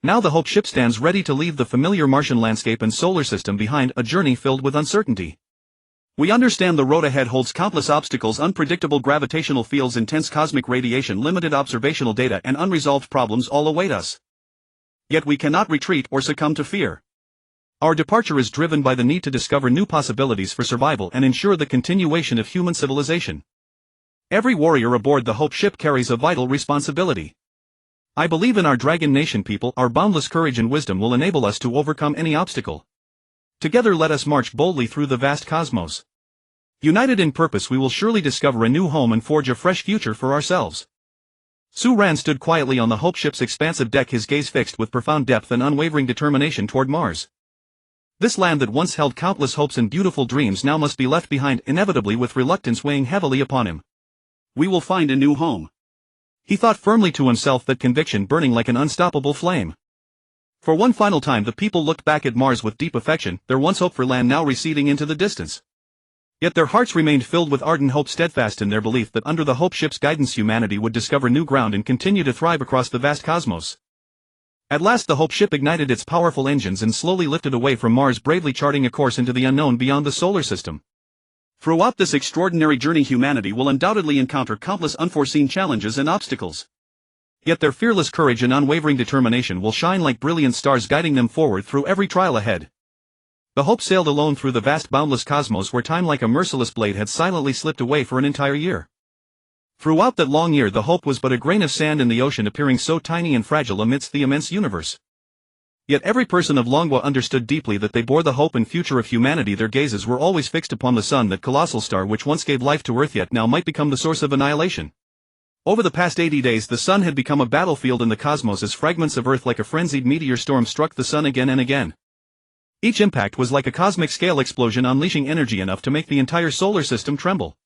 Now the Hope ship stands ready to leave the familiar Martian landscape and solar system behind, a journey filled with uncertainty. We understand the road ahead holds countless obstacles, unpredictable gravitational fields, intense cosmic radiation, limited observational data, and unresolved problems all await us. Yet we cannot retreat or succumb to fear. Our departure is driven by the need to discover new possibilities for survival and ensure the continuation of human civilization. Every warrior aboard the Hope ship carries a vital responsibility. I believe in our Dragon Nation people. Our boundless courage and wisdom will enable us to overcome any obstacle. Together let us march boldly through the vast cosmos. United in purpose, we will surely discover a new home and forge a fresh future for ourselves. Su Ran stood quietly on the Hope ship's expansive deck, his gaze fixed with profound depth and unwavering determination toward Mars. This land that once held countless hopes and beautiful dreams now must be left behind, inevitably, with reluctance weighing heavily upon him. We will find a new home. He thought firmly to himself, that conviction burning like an unstoppable flame. For one final time the people looked back at Mars with deep affection, their once hope for land now receding into the distance. Yet their hearts remained filled with ardent hope, steadfast in their belief that under the Hope ship's guidance humanity would discover new ground and continue to thrive across the vast cosmos. At last the Hope ship ignited its powerful engines and slowly lifted away from Mars, bravely charting a course into the unknown beyond the solar system. Throughout this extraordinary journey, humanity will undoubtedly encounter countless unforeseen challenges and obstacles. Yet their fearless courage and unwavering determination will shine like brilliant stars, guiding them forward through every trial ahead. The Hope sailed alone through the vast boundless cosmos, where time like a merciless blade had silently slipped away for an entire year. Throughout that long year the Hope was but a grain of sand in the ocean, appearing so tiny and fragile amidst the immense universe. Yet every person of Longwa understood deeply that they bore the hope and future of humanity. Their gazes were always fixed upon the sun, that colossal star which once gave life to Earth yet now might become the source of annihilation. Over the past 80 days the sun had become a battlefield in the cosmos, as fragments of Earth like a frenzied meteor storm struck the sun again and again. Each impact was like a cosmic scale explosion, unleashing energy enough to make the entire solar system tremble.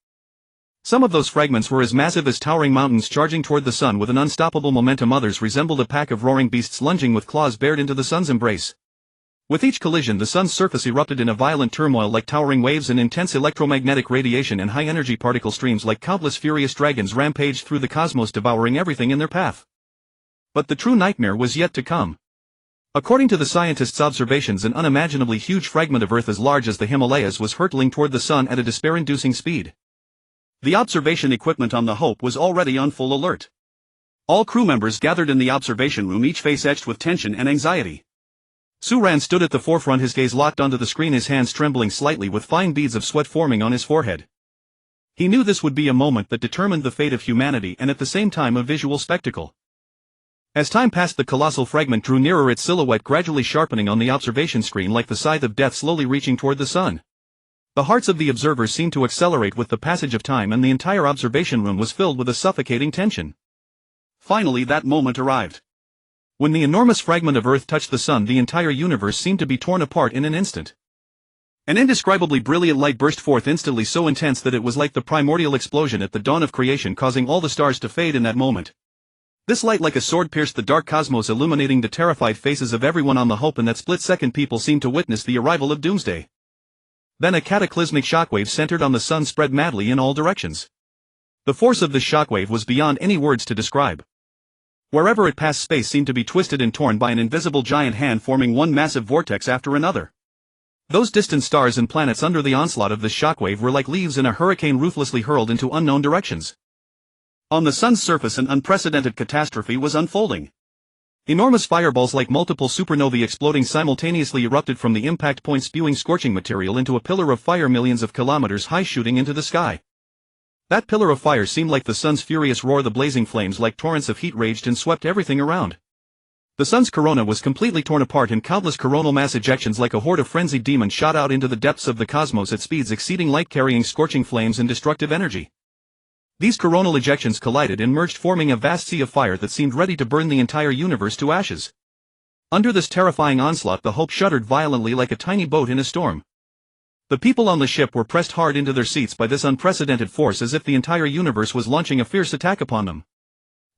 Some of those fragments were as massive as towering mountains, charging toward the sun with an unstoppable momentum. Others resembled a pack of roaring beasts lunging with claws bared into the sun's embrace. With each collision the sun's surface erupted in a violent turmoil like towering waves, and intense electromagnetic radiation and high-energy particle streams like countless furious dragons rampaged through the cosmos, devouring everything in their path. But the true nightmare was yet to come. According to the scientists' observations, an unimaginably huge fragment of Earth as large as the Himalayas was hurtling toward the sun at a despair-inducing speed. The observation equipment on the Hope was already on full alert. All crew members gathered in the observation room, each face etched with tension and anxiety. Su Ran stood at the forefront, his gaze locked onto the screen, his hands trembling slightly with fine beads of sweat forming on his forehead. He knew this would be a moment that determined the fate of humanity and at the same time a visual spectacle. As time passed, the colossal fragment drew nearer, its silhouette gradually sharpening on the observation screen like the scythe of death slowly reaching toward the sun. The hearts of the observers seemed to accelerate with the passage of time, and the entire observation room was filled with a suffocating tension. Finally, that moment arrived. When the enormous fragment of Earth touched the sun, the entire universe seemed to be torn apart in an instant. An indescribably brilliant light burst forth instantly, so intense that it was like the primordial explosion at the dawn of creation, causing all the stars to fade in that moment. This light like a sword pierced the dark cosmos, illuminating the terrified faces of everyone on the hope. In that split second, people seemed to witness the arrival of doomsday. Then a cataclysmic shockwave centered on the sun spread madly in all directions. The force of this shockwave was beyond any words to describe. Wherever it passed, space seemed to be twisted and torn by an invisible giant hand, forming one massive vortex after another. Those distant stars and planets under the onslaught of this shockwave were like leaves in a hurricane, ruthlessly hurled into unknown directions. On the sun's surface, an unprecedented catastrophe was unfolding. Enormous fireballs like multiple supernovae exploding simultaneously erupted from the impact point, spewing scorching material into a pillar of fire millions of kilometers high, shooting into the sky. That pillar of fire seemed like the sun's furious roar. The blazing flames like torrents of heat raged and swept everything around. The sun's corona was completely torn apart, and countless coronal mass ejections like a horde of frenzied demons shot out into the depths of the cosmos at speeds exceeding light, carrying scorching flames and destructive energy. These coronal ejections collided and merged, forming a vast sea of fire that seemed ready to burn the entire universe to ashes. Under this terrifying onslaught, the Hope shuddered violently like a tiny boat in a storm. The people on the ship were pressed hard into their seats by this unprecedented force, as if the entire universe was launching a fierce attack upon them.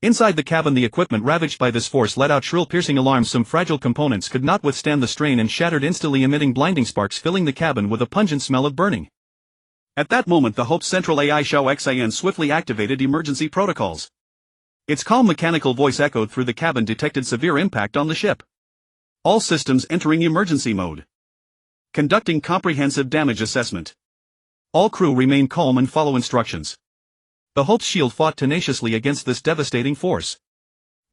Inside the cabin, the equipment ravaged by this force let out shrill, piercing alarms. Some fragile components could not withstand the strain and shattered instantly, emitting blinding sparks, filling the cabin with a pungent smell of burning. At that moment, the Hope's central AI Xiao Xian swiftly activated emergency protocols. Its calm mechanical voice echoed through the cabin, detected severe impact on the ship. All systems entering emergency mode. Conducting comprehensive damage assessment. All crew remain calm and follow instructions. The Hope's shield fought tenaciously against this devastating force.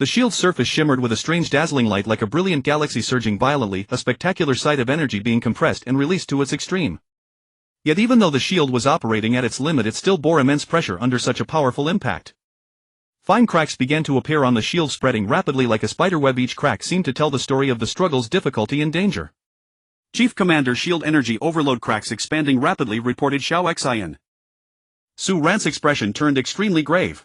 The shield's surface shimmered with a strange dazzling light like a brilliant galaxy surging violently, a spectacular sight of energy being compressed and released to its extreme. Yet even though the shield was operating at its limit, it still bore immense pressure under such a powerful impact. Fine cracks began to appear on the shield, spreading rapidly like a spiderweb. Each crack seemed to tell the story of the struggle's difficulty and danger. Chief Commander, shield energy overload, cracks expanding rapidly, reported Xiao Xian. Su Ran's expression turned extremely grave.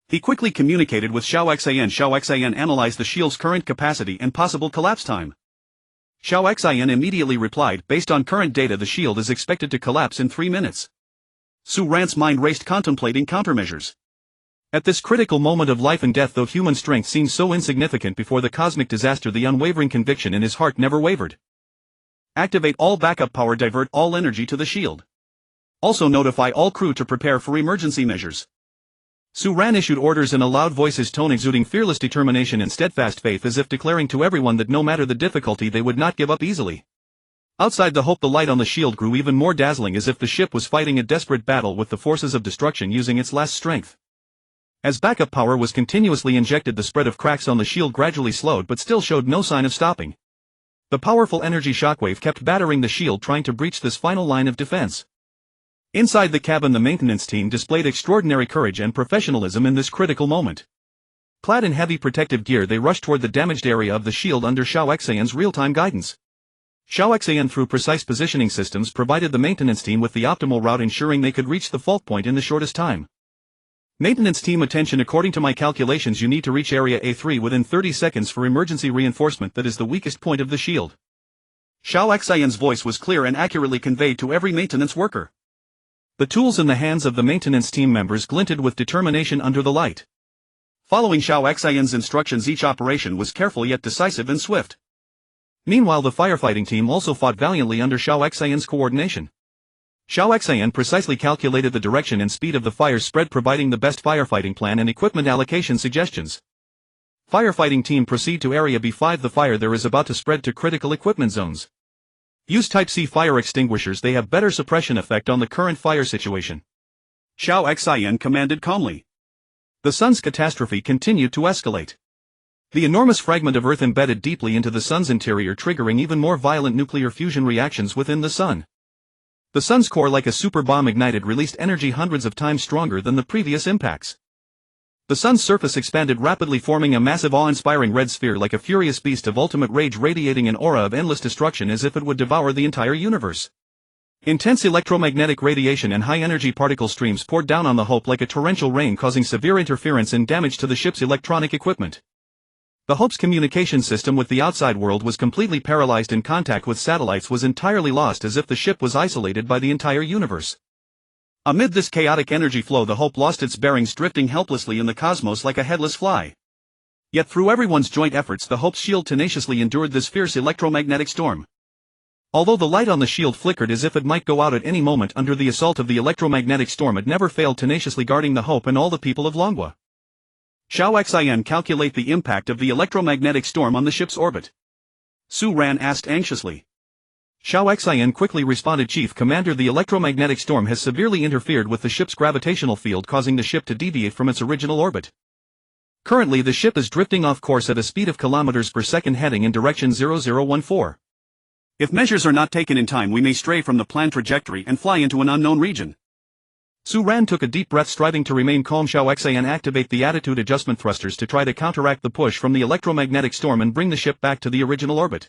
He quickly communicated with Xiao Xian. Xiao Xian analyzed the shield's current capacity and possible collapse time. Xiao Xian immediately replied, based on current data, the shield is expected to collapse in 3 minutes. Su Ran's mind raced, contemplating countermeasures. At this critical moment of life and death, though human strength seemed so insignificant before the cosmic disaster, the unwavering conviction in his heart never wavered. Activate all backup power, divert all energy to the shield. Also notify all crew to prepare for emergency measures. Su Ran issued orders in a loud voice, his tone exuding fearless determination and steadfast faith, as if declaring to everyone that no matter the difficulty they would not give up easily. Outside the Hope, the light on the shield grew even more dazzling, as if the ship was fighting a desperate battle with the forces of destruction, using its last strength. As backup power was continuously injected, the spread of cracks on the shield gradually slowed but still showed no sign of stopping. The powerful energy shockwave kept battering the shield, trying to breach this final line of defense. Inside the cabin, the maintenance team displayed extraordinary courage and professionalism in this critical moment. Clad in heavy protective gear, they rushed toward the damaged area of the shield under Xiao Xian's real-time guidance. Xiao Xian, through precise positioning systems, provided the maintenance team with the optimal route, ensuring they could reach the fault point in the shortest time. Maintenance team, attention, according to my calculations, you need to reach Area A3 within 30 seconds for emergency reinforcement. That is the weakest point of the shield. Xiao Xian's voice was clear and accurately conveyed to every maintenance worker. The tools in the hands of the maintenance team members glinted with determination under the light. Following Xiao Xian's instructions, each operation was careful yet decisive and swift. Meanwhile, the firefighting team also fought valiantly under Xiao Xian's coordination. Xiao Xian precisely calculated the direction and speed of the fire spread, providing the best firefighting plan and equipment allocation suggestions. Firefighting team, proceed to Area B5. The fire there is about to spread to critical equipment zones. Use Type C fire extinguishers, they have better suppression effect on the current fire situation. Xiao Xian commanded calmly. The sun's catastrophe continued to escalate. The enormous fragment of Earth embedded deeply into the Sun's interior, triggering even more violent nuclear fusion reactions within the Sun. The Sun's core, like a super bomb ignited, released energy hundreds of times stronger than the previous impacts. The Sun's surface expanded rapidly, forming a massive awe-inspiring red sphere like a furious beast of ultimate rage, radiating an aura of endless destruction as if it would devour the entire universe. Intense electromagnetic radiation and high-energy particle streams poured down on the Hope like a torrential rain, causing severe interference and damage to the ship's electronic equipment. The Hope's communication system with the outside world was completely paralyzed, and contact with satellites was entirely lost, as if the ship was isolated by the entire universe. Amid this chaotic energy flow, the Hope lost its bearings, drifting helplessly in the cosmos like a headless fly. Yet through everyone's joint efforts, the Hope's shield tenaciously endured this fierce electromagnetic storm. Although the light on the shield flickered as if it might go out at any moment under the assault of the electromagnetic storm, it never failed, tenaciously guarding the Hope and all the people of Longwa. Xiao Xian, calculate the impact of the electromagnetic storm on the ship's orbit. Su Ran asked anxiously. Xiao Xian quickly responded, Chief Commander, the electromagnetic storm has severely interfered with the ship's gravitational field, causing the ship to deviate from its original orbit. Currently the ship is drifting off course at a speed of kilometers per second, heading in direction 0014. If measures are not taken in time, we may stray from the planned trajectory and fly into an unknown region. Su Ran took a deep breath, striving to remain calm. Xiao Xian, activate the attitude adjustment thrusters to try to counteract the push from the electromagnetic storm and bring the ship back to the original orbit.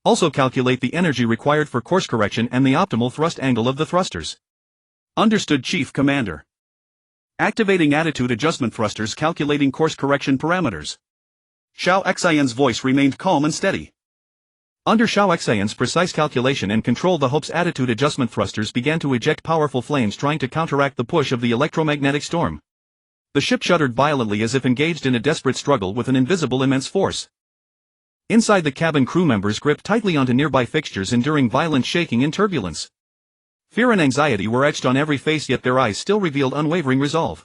Also calculate the energy required for course correction and the optimal thrust angle of the thrusters. Understood, Chief Commander. Activating attitude adjustment thrusters, calculating course correction parameters. Xiao Xian's voice remained calm and steady. Under Xiao Xian's precise calculation and control, the Hope's attitude adjustment thrusters began to eject powerful flames, trying to counteract the push of the electromagnetic storm. The ship shuddered violently as if engaged in a desperate struggle with an invisible immense force. Inside the cabin, crew members gripped tightly onto nearby fixtures, enduring violent shaking and turbulence. Fear and anxiety were etched on every face, yet their eyes still revealed unwavering resolve.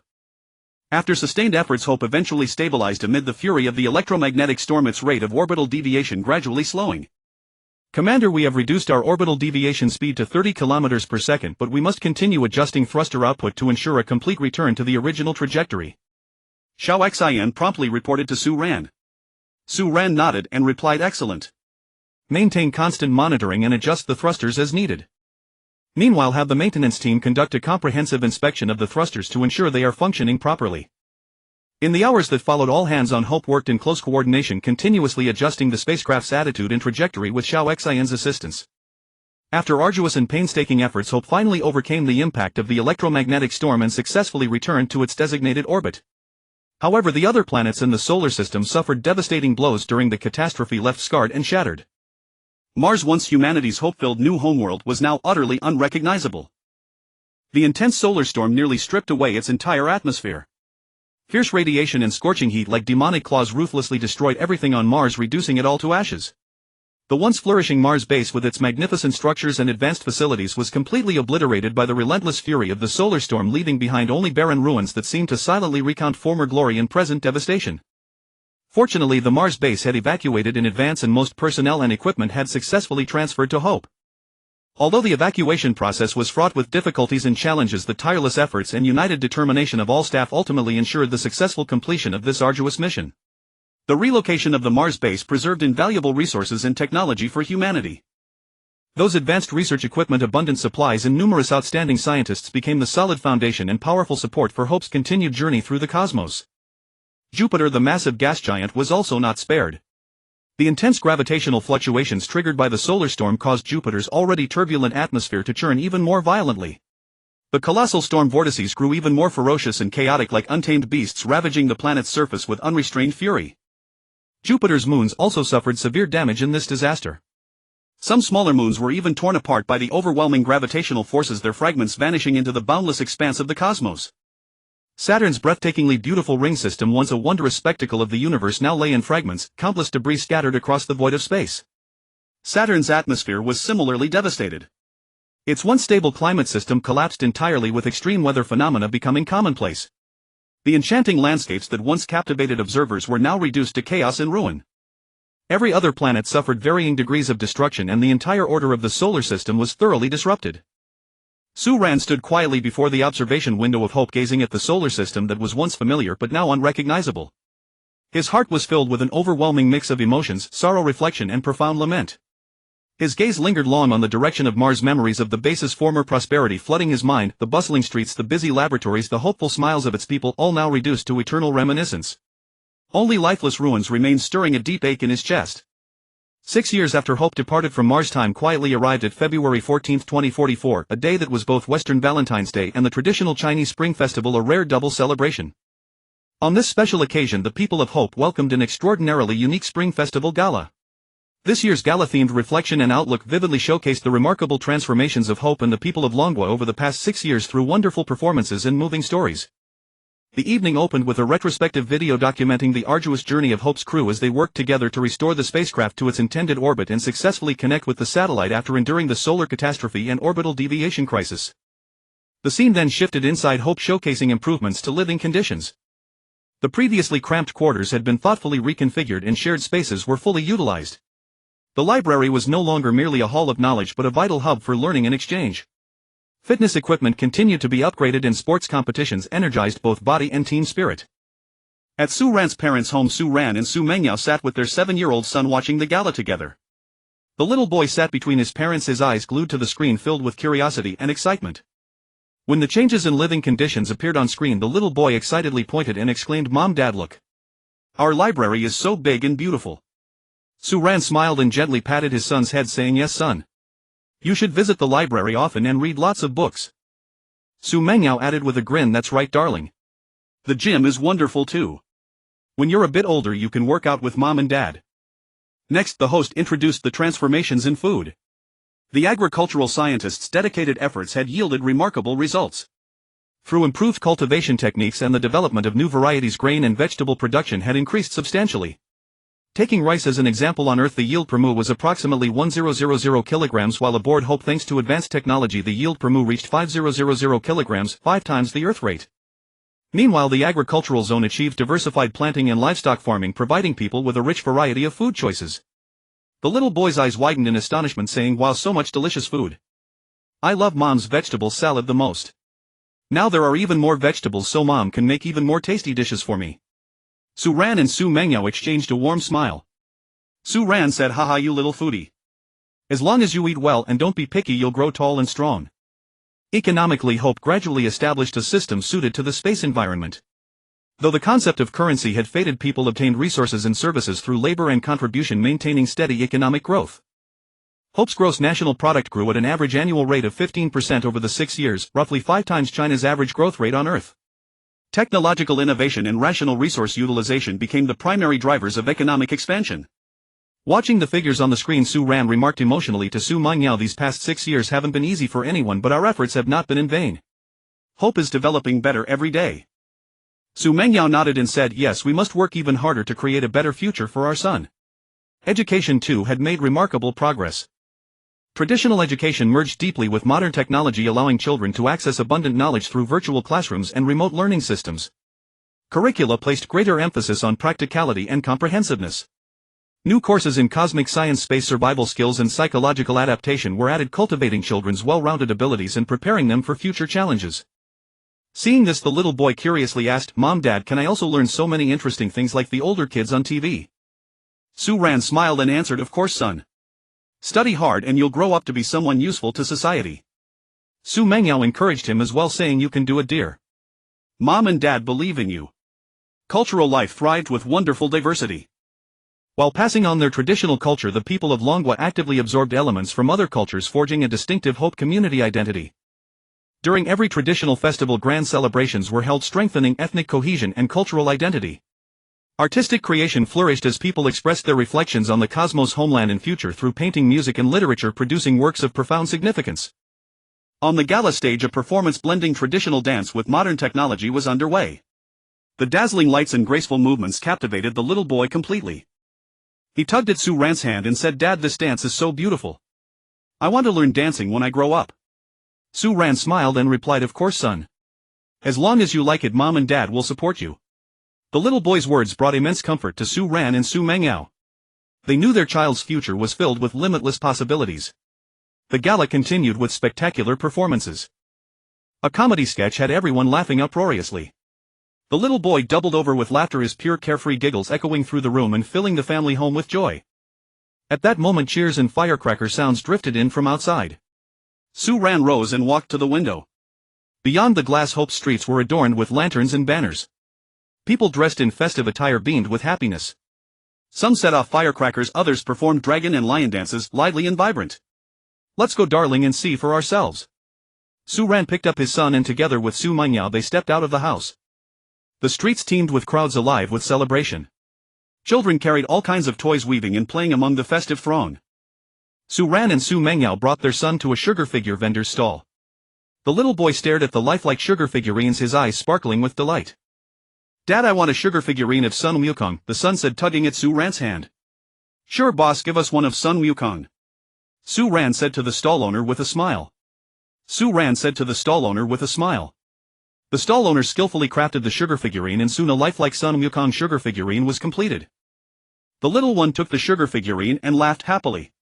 After sustained efforts, Hope eventually stabilized amid the fury of the electromagnetic storm, its rate of orbital deviation gradually slowing. Commander, we have reduced our orbital deviation speed to 30 km per second, but we must continue adjusting thruster output to ensure a complete return to the original trajectory. Xiao Xian promptly reported to Su Ran. Su Ran nodded and replied, excellent. Maintain constant monitoring and adjust the thrusters as needed. Meanwhile, have the maintenance team conduct a comprehensive inspection of the thrusters to ensure they are functioning properly. In the hours that followed, all hands on Hope worked in close coordination, continuously adjusting the spacecraft's attitude and trajectory with Xiao Xian's assistance. After arduous and painstaking efforts, Hope finally overcame the impact of the electromagnetic storm and successfully returned to its designated orbit. However, the other planets in the solar system suffered devastating blows during the catastrophe, left scarred and shattered. Mars, once humanity's hope-filled new homeworld, was now utterly unrecognizable. The intense solar storm nearly stripped away its entire atmosphere. Fierce radiation and scorching heat like demonic claws ruthlessly destroyed everything on Mars, reducing it all to ashes. The once flourishing Mars base with its magnificent structures and advanced facilities was completely obliterated by the relentless fury of the solar storm, leaving behind only barren ruins that seemed to silently recount former glory and present devastation. Fortunately, the Mars base had evacuated in advance and most personnel and equipment had successfully transferred to Hope. Although the evacuation process was fraught with difficulties and challenges, the tireless efforts and united determination of all staff ultimately ensured the successful completion of this arduous mission. The relocation of the Mars base preserved invaluable resources and technology for humanity. Those advanced research equipment, abundant supplies, and numerous outstanding scientists became the solid foundation and powerful support for Hope's continued journey through the cosmos. Jupiter, the massive gas giant, was also not spared. The intense gravitational fluctuations triggered by the solar storm caused Jupiter's already turbulent atmosphere to churn even more violently. The colossal storm vortices grew even more ferocious and chaotic, like untamed beasts ravaging the planet's surface with unrestrained fury. Jupiter's moons also suffered severe damage in this disaster. Some smaller moons were even torn apart by the overwhelming gravitational forces, their fragments vanishing into the boundless expanse of the cosmos. Saturn's breathtakingly beautiful ring system, once a wondrous spectacle of the universe, now lay in fragments, countless debris scattered across the void of space. Saturn's atmosphere was similarly devastated. Its once stable climate system collapsed entirely, with extreme weather phenomena becoming commonplace. The enchanting landscapes that once captivated observers were now reduced to chaos and ruin. Every other planet suffered varying degrees of destruction, and the entire order of the solar system was thoroughly disrupted. Su Ran stood quietly before the observation window of Hope, gazing at the solar system that was once familiar but now unrecognizable. His heart was filled with an overwhelming mix of emotions, sorrow, reflection and profound lament. His gaze lingered long on the direction of Mars, memories of the base's former prosperity flooding his mind, the bustling streets, the busy laboratories, the hopeful smiles of its people, all now reduced to eternal reminiscence. Only lifeless ruins remained, stirring a deep ache in his chest. 6 years after Hope departed from Mars, time quietly arrived at February 14, 2044, a day that was both Western Valentine's Day and the traditional Chinese Spring Festival, a rare double celebration. On this special occasion, the people of Hope welcomed an extraordinarily unique Spring Festival gala. This year's gala-themed reflection and outlook vividly showcased the remarkable transformations of Hope and the people of Longwa over the past 6 years through wonderful performances and moving stories. The evening opened with a retrospective video documenting the arduous journey of Hope's crew as they worked together to restore the spacecraft to its intended orbit and successfully connect with the satellite after enduring the solar catastrophe and orbital deviation crisis. The scene then shifted inside Hope, showcasing improvements to living conditions. The previously cramped quarters had been thoughtfully reconfigured and shared spaces were fully utilized. The library was no longer merely a hall of knowledge but a vital hub for learning and exchange. Fitness equipment continued to be upgraded and sports competitions energized both body and team spirit. At Su Ran's parents' home, Su Ran and Su Mengyao sat with their 7-year-old son watching the gala together. The little boy sat between his parents, his eyes glued to the screen, filled with curiosity and excitement. When the changes in living conditions appeared on screen, the little boy excitedly pointed and exclaimed, "Mom, Dad, look. Our library is so big and beautiful." Su Ran smiled and gently patted his son's head, saying, "Yes, son. You should visit the library often and read lots of books." Su Mengyao added with a grin, "That's right, darling. The gym is wonderful too. When you're a bit older you can work out with Mom and Dad." Next, the host introduced the transformations in food. The agricultural scientists' dedicated efforts had yielded remarkable results. Through improved cultivation techniques and the development of new varieties, grain and vegetable production had increased substantially. Taking rice as an example, on Earth the yield per mu was approximately 1000 kilograms, while aboard Hope, thanks to advanced technology, the yield per mu reached 5000 kilograms, 5 times the Earth rate. Meanwhile, the agricultural zone achieved diversified planting and livestock farming, providing people with a rich variety of food choices. The little boy's eyes widened in astonishment, saying, "Wow, so much delicious food. I love Mom's vegetable salad the most. Now there are even more vegetables, so Mom can make even more tasty dishes for me." Su Ran and Su Mengyao exchanged a warm smile. Su Ran said, "Haha, you little foodie. As long as you eat well and don't be picky, you'll grow tall and strong." Economically, Hope gradually established a system suited to the space environment. Though the concept of currency had faded, people obtained resources and services through labor and contribution, maintaining steady economic growth. Hope's gross national product grew at an average annual rate of 15% over the 6 years, roughly 5 times China's average growth rate on Earth. Technological innovation and rational resource utilization became the primary drivers of economic expansion. Watching the figures on the screen, Su Ran remarked emotionally to Su Mengyao, "These past 6 years haven't been easy for anyone, but our efforts have not been in vain. Hope is developing better every day." Su Mengyao nodded and said, "Yes, we must work even harder to create a better future for our son." Education too had made remarkable progress. Traditional education merged deeply with modern technology, allowing children to access abundant knowledge through virtual classrooms and remote learning systems. Curricula placed greater emphasis on practicality and comprehensiveness. New courses in cosmic science, space survival skills and psychological adaptation were added, cultivating children's well-rounded abilities and preparing them for future challenges. Seeing this, the little boy curiously asked, "Mom, Dad, can I also learn so many interesting things like the older kids on TV?" Su Ran smiled and answered, "Of course, son. Study hard and you'll grow up to be someone useful to society." Su Mengyao encouraged him as well, saying, "You can do it, dear. Mom and Dad believe in you." Cultural life thrived with wonderful diversity. While passing on their traditional culture, the people of Longwa actively absorbed elements from other cultures, forging a distinctive Hope community identity. During every traditional festival, grand celebrations were held, strengthening ethnic cohesion and cultural identity. Artistic creation flourished as people expressed their reflections on the cosmos, homeland and future through painting, music and literature, producing works of profound significance. On the gala stage, a performance blending traditional dance with modern technology was underway. The dazzling lights and graceful movements captivated the little boy completely. He tugged at Su Ran's hand and said, "Dad, this dance is so beautiful. I want to learn dancing when I grow up." Su Ran smiled and replied, "Of course, son. As long as you like it, Mom and Dad will support you." The little boy's words brought immense comfort to Su Ran and Su Mengyao. They knew their child's future was filled with limitless possibilities. The gala continued with spectacular performances. A comedy sketch had everyone laughing uproariously. The little boy doubled over with laughter, his pure carefree giggles echoing through the room and filling the family home with joy. At that moment cheers and firecracker sounds drifted in from outside. Su Ran rose and walked to the window. Beyond the glass, Hope streets were adorned with lanterns and banners. People dressed in festive attire beamed with happiness. Some set off firecrackers, others performed dragon and lion dances, lively and vibrant. Let's go, darling, and see for ourselves. Su Ran picked up his son and together with Su Mengao they stepped out of the house. The streets teemed with crowds alive with celebration. Children carried all kinds of toys, weaving and playing among the festive throng. Su Ran and Su Mengao brought their son to a sugar figure vendor's stall. The little boy stared at the lifelike sugar figurines, his eyes sparkling with delight. Dad, I want a sugar figurine of Sun Wukong, the son said, tugging at Su Ran's hand. Sure boss, give us one of Sun Wukong. Su Ran said to the stall owner with a smile. The stall owner skillfully crafted the sugar figurine, and soon a lifelike Sun Wukong sugar figurine was completed. The little one took the sugar figurine and laughed happily.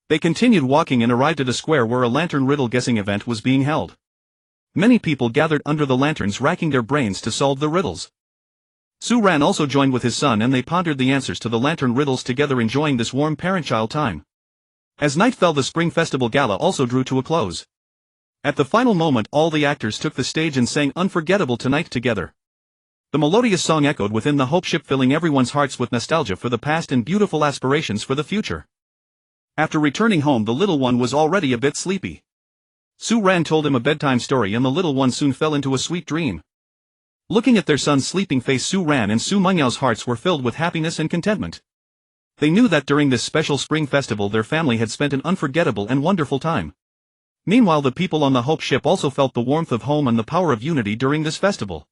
They continued walking and arrived at a square where a lantern riddle guessing event was being held. Many people gathered under the lanterns, racking their brains to solve the riddles. Su Ran also joined with his son and they pondered the answers to the lantern riddles together, enjoying this warm parent-child time. As night fell, the Spring Festival Gala also drew to a close. At the final moment, all the actors took the stage and sang Unforgettable Tonight together. The melodious song echoed within the Hope Ship, filling everyone's hearts with nostalgia for the past and beautiful aspirations for the future. After returning home, the little one was already a bit sleepy. Su Ran told him a bedtime story and the little one soon fell into a sweet dream. Looking at their son's sleeping face, Su Ran and Su Mengao's hearts were filled with happiness and contentment. They knew that during this special spring festival their family had spent an unforgettable and wonderful time. Meanwhile, the people on the Hope Ship also felt the warmth of home and the power of unity during this festival.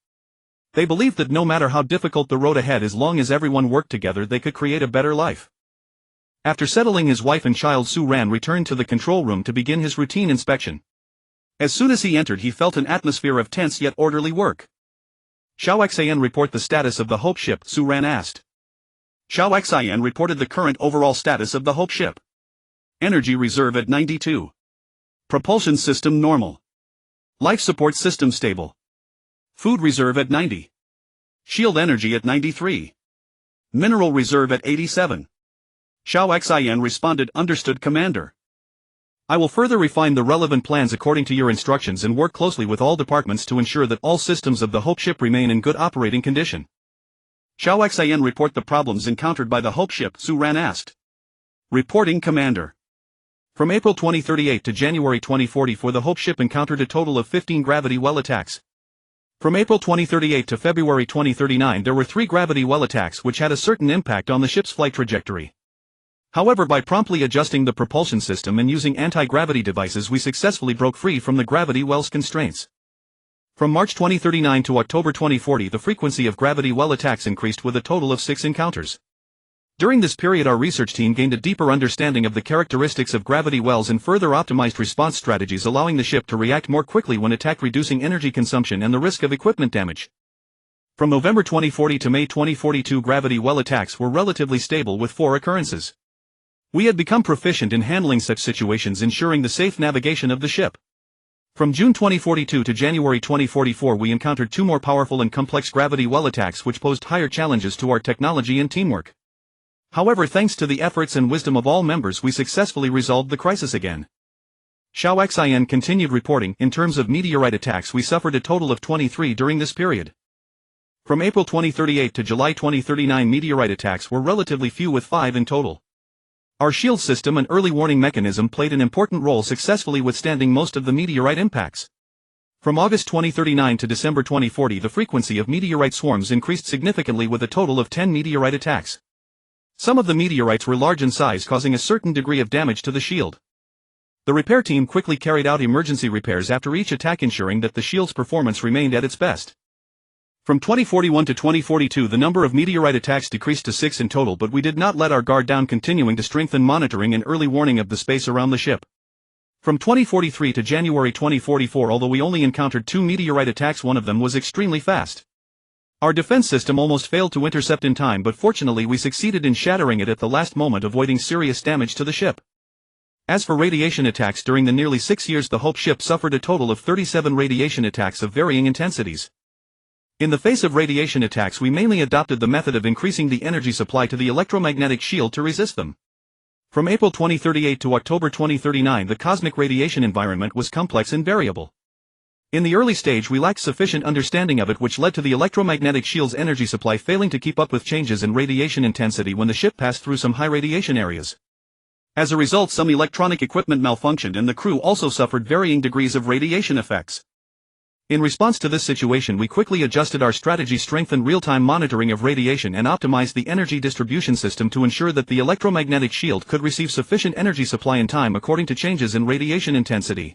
They believed that no matter how difficult the road ahead, as long as everyone worked together, they could create a better life. After settling his wife and child, Su Ran returned to the control room to begin his routine inspection. As soon as he entered, he felt an atmosphere of tense yet orderly work. Xiao Xian, report the status of the Hope Ship, Su Ran asked. Xiao Xian reported the current overall status of the Hope Ship. Energy reserve at 92. Propulsion system normal. Life support system stable. Food reserve at 90. Shield energy at 93. Mineral reserve at 87. Xiao Xian responded, understood, Commander. I will further refine the relevant plans according to your instructions and work closely with all departments to ensure that all systems of the Hope Ship remain in good operating condition. Xiao Xian, report the problems encountered by the Hope Ship, Su Ran asked. Reporting, Commander. From April 2038 to January 2044, the Hope Ship encountered a total of 15 gravity well attacks. From April 2038 to February 2039 there were 3 gravity well attacks which had a certain impact on the ship's flight trajectory. However, by promptly adjusting the propulsion system and using anti-gravity devices, we successfully broke free from the gravity well's constraints. From March 2039 to October 2040 the frequency of gravity well attacks increased with a total of 6 encounters. During this period our research team gained a deeper understanding of the characteristics of gravity wells and further optimized response strategies, allowing the ship to react more quickly when attacked, reducing energy consumption and the risk of equipment damage. From November 2040 to May 2042 gravity well attacks were relatively stable with 4 occurrences. We had become proficient in handling such situations, ensuring the safe navigation of the ship. From June 2042 to January 2044 we encountered 2 more powerful and complex gravity well attacks which posed higher challenges to our technology and teamwork. However, thanks to the efforts and wisdom of all members, we successfully resolved the crisis again. Xiao Xian continued reporting. In terms of meteorite attacks, we suffered a total of 23 during this period. From April 2038 to July 2039 meteorite attacks were relatively few with 5 in total. Our shield system and early warning mechanism played an important role, successfully withstanding most of the meteorite impacts. From August 2039 to December 2040 the frequency of meteorite swarms increased significantly with a total of 10 meteorite attacks. Some of the meteorites were large in size, causing a certain degree of damage to the shield. The repair team quickly carried out emergency repairs after each attack, ensuring that the shield's performance remained at its best. From 2041 to 2042 the number of meteorite attacks decreased to 6 in total, but we did not let our guard down, continuing to strengthen monitoring and early warning of the space around the ship. From 2043 to January 2044 although we only encountered 2 meteorite attacks, one of them was extremely fast. Our defense system almost failed to intercept in time, but fortunately we succeeded in shattering it at the last moment, avoiding serious damage to the ship. As for radiation attacks, during the nearly 6 years the Hope Ship suffered a total of 37 radiation attacks of varying intensities. In the face of radiation attacks, we mainly adopted the method of increasing the energy supply to the electromagnetic shield to resist them. From April 2038 to October 2039, the cosmic radiation environment was complex and variable. In the early stage, we lacked sufficient understanding of it, which led to the electromagnetic shield's energy supply failing to keep up with changes in radiation intensity when the ship passed through some high radiation areas. As a result, some electronic equipment malfunctioned and the crew also suffered varying degrees of radiation effects. In response to this situation, we quickly adjusted our strategy, strengthened real-time monitoring of radiation, and optimized the energy distribution system to ensure that the electromagnetic shield could receive sufficient energy supply in time according to changes in radiation intensity.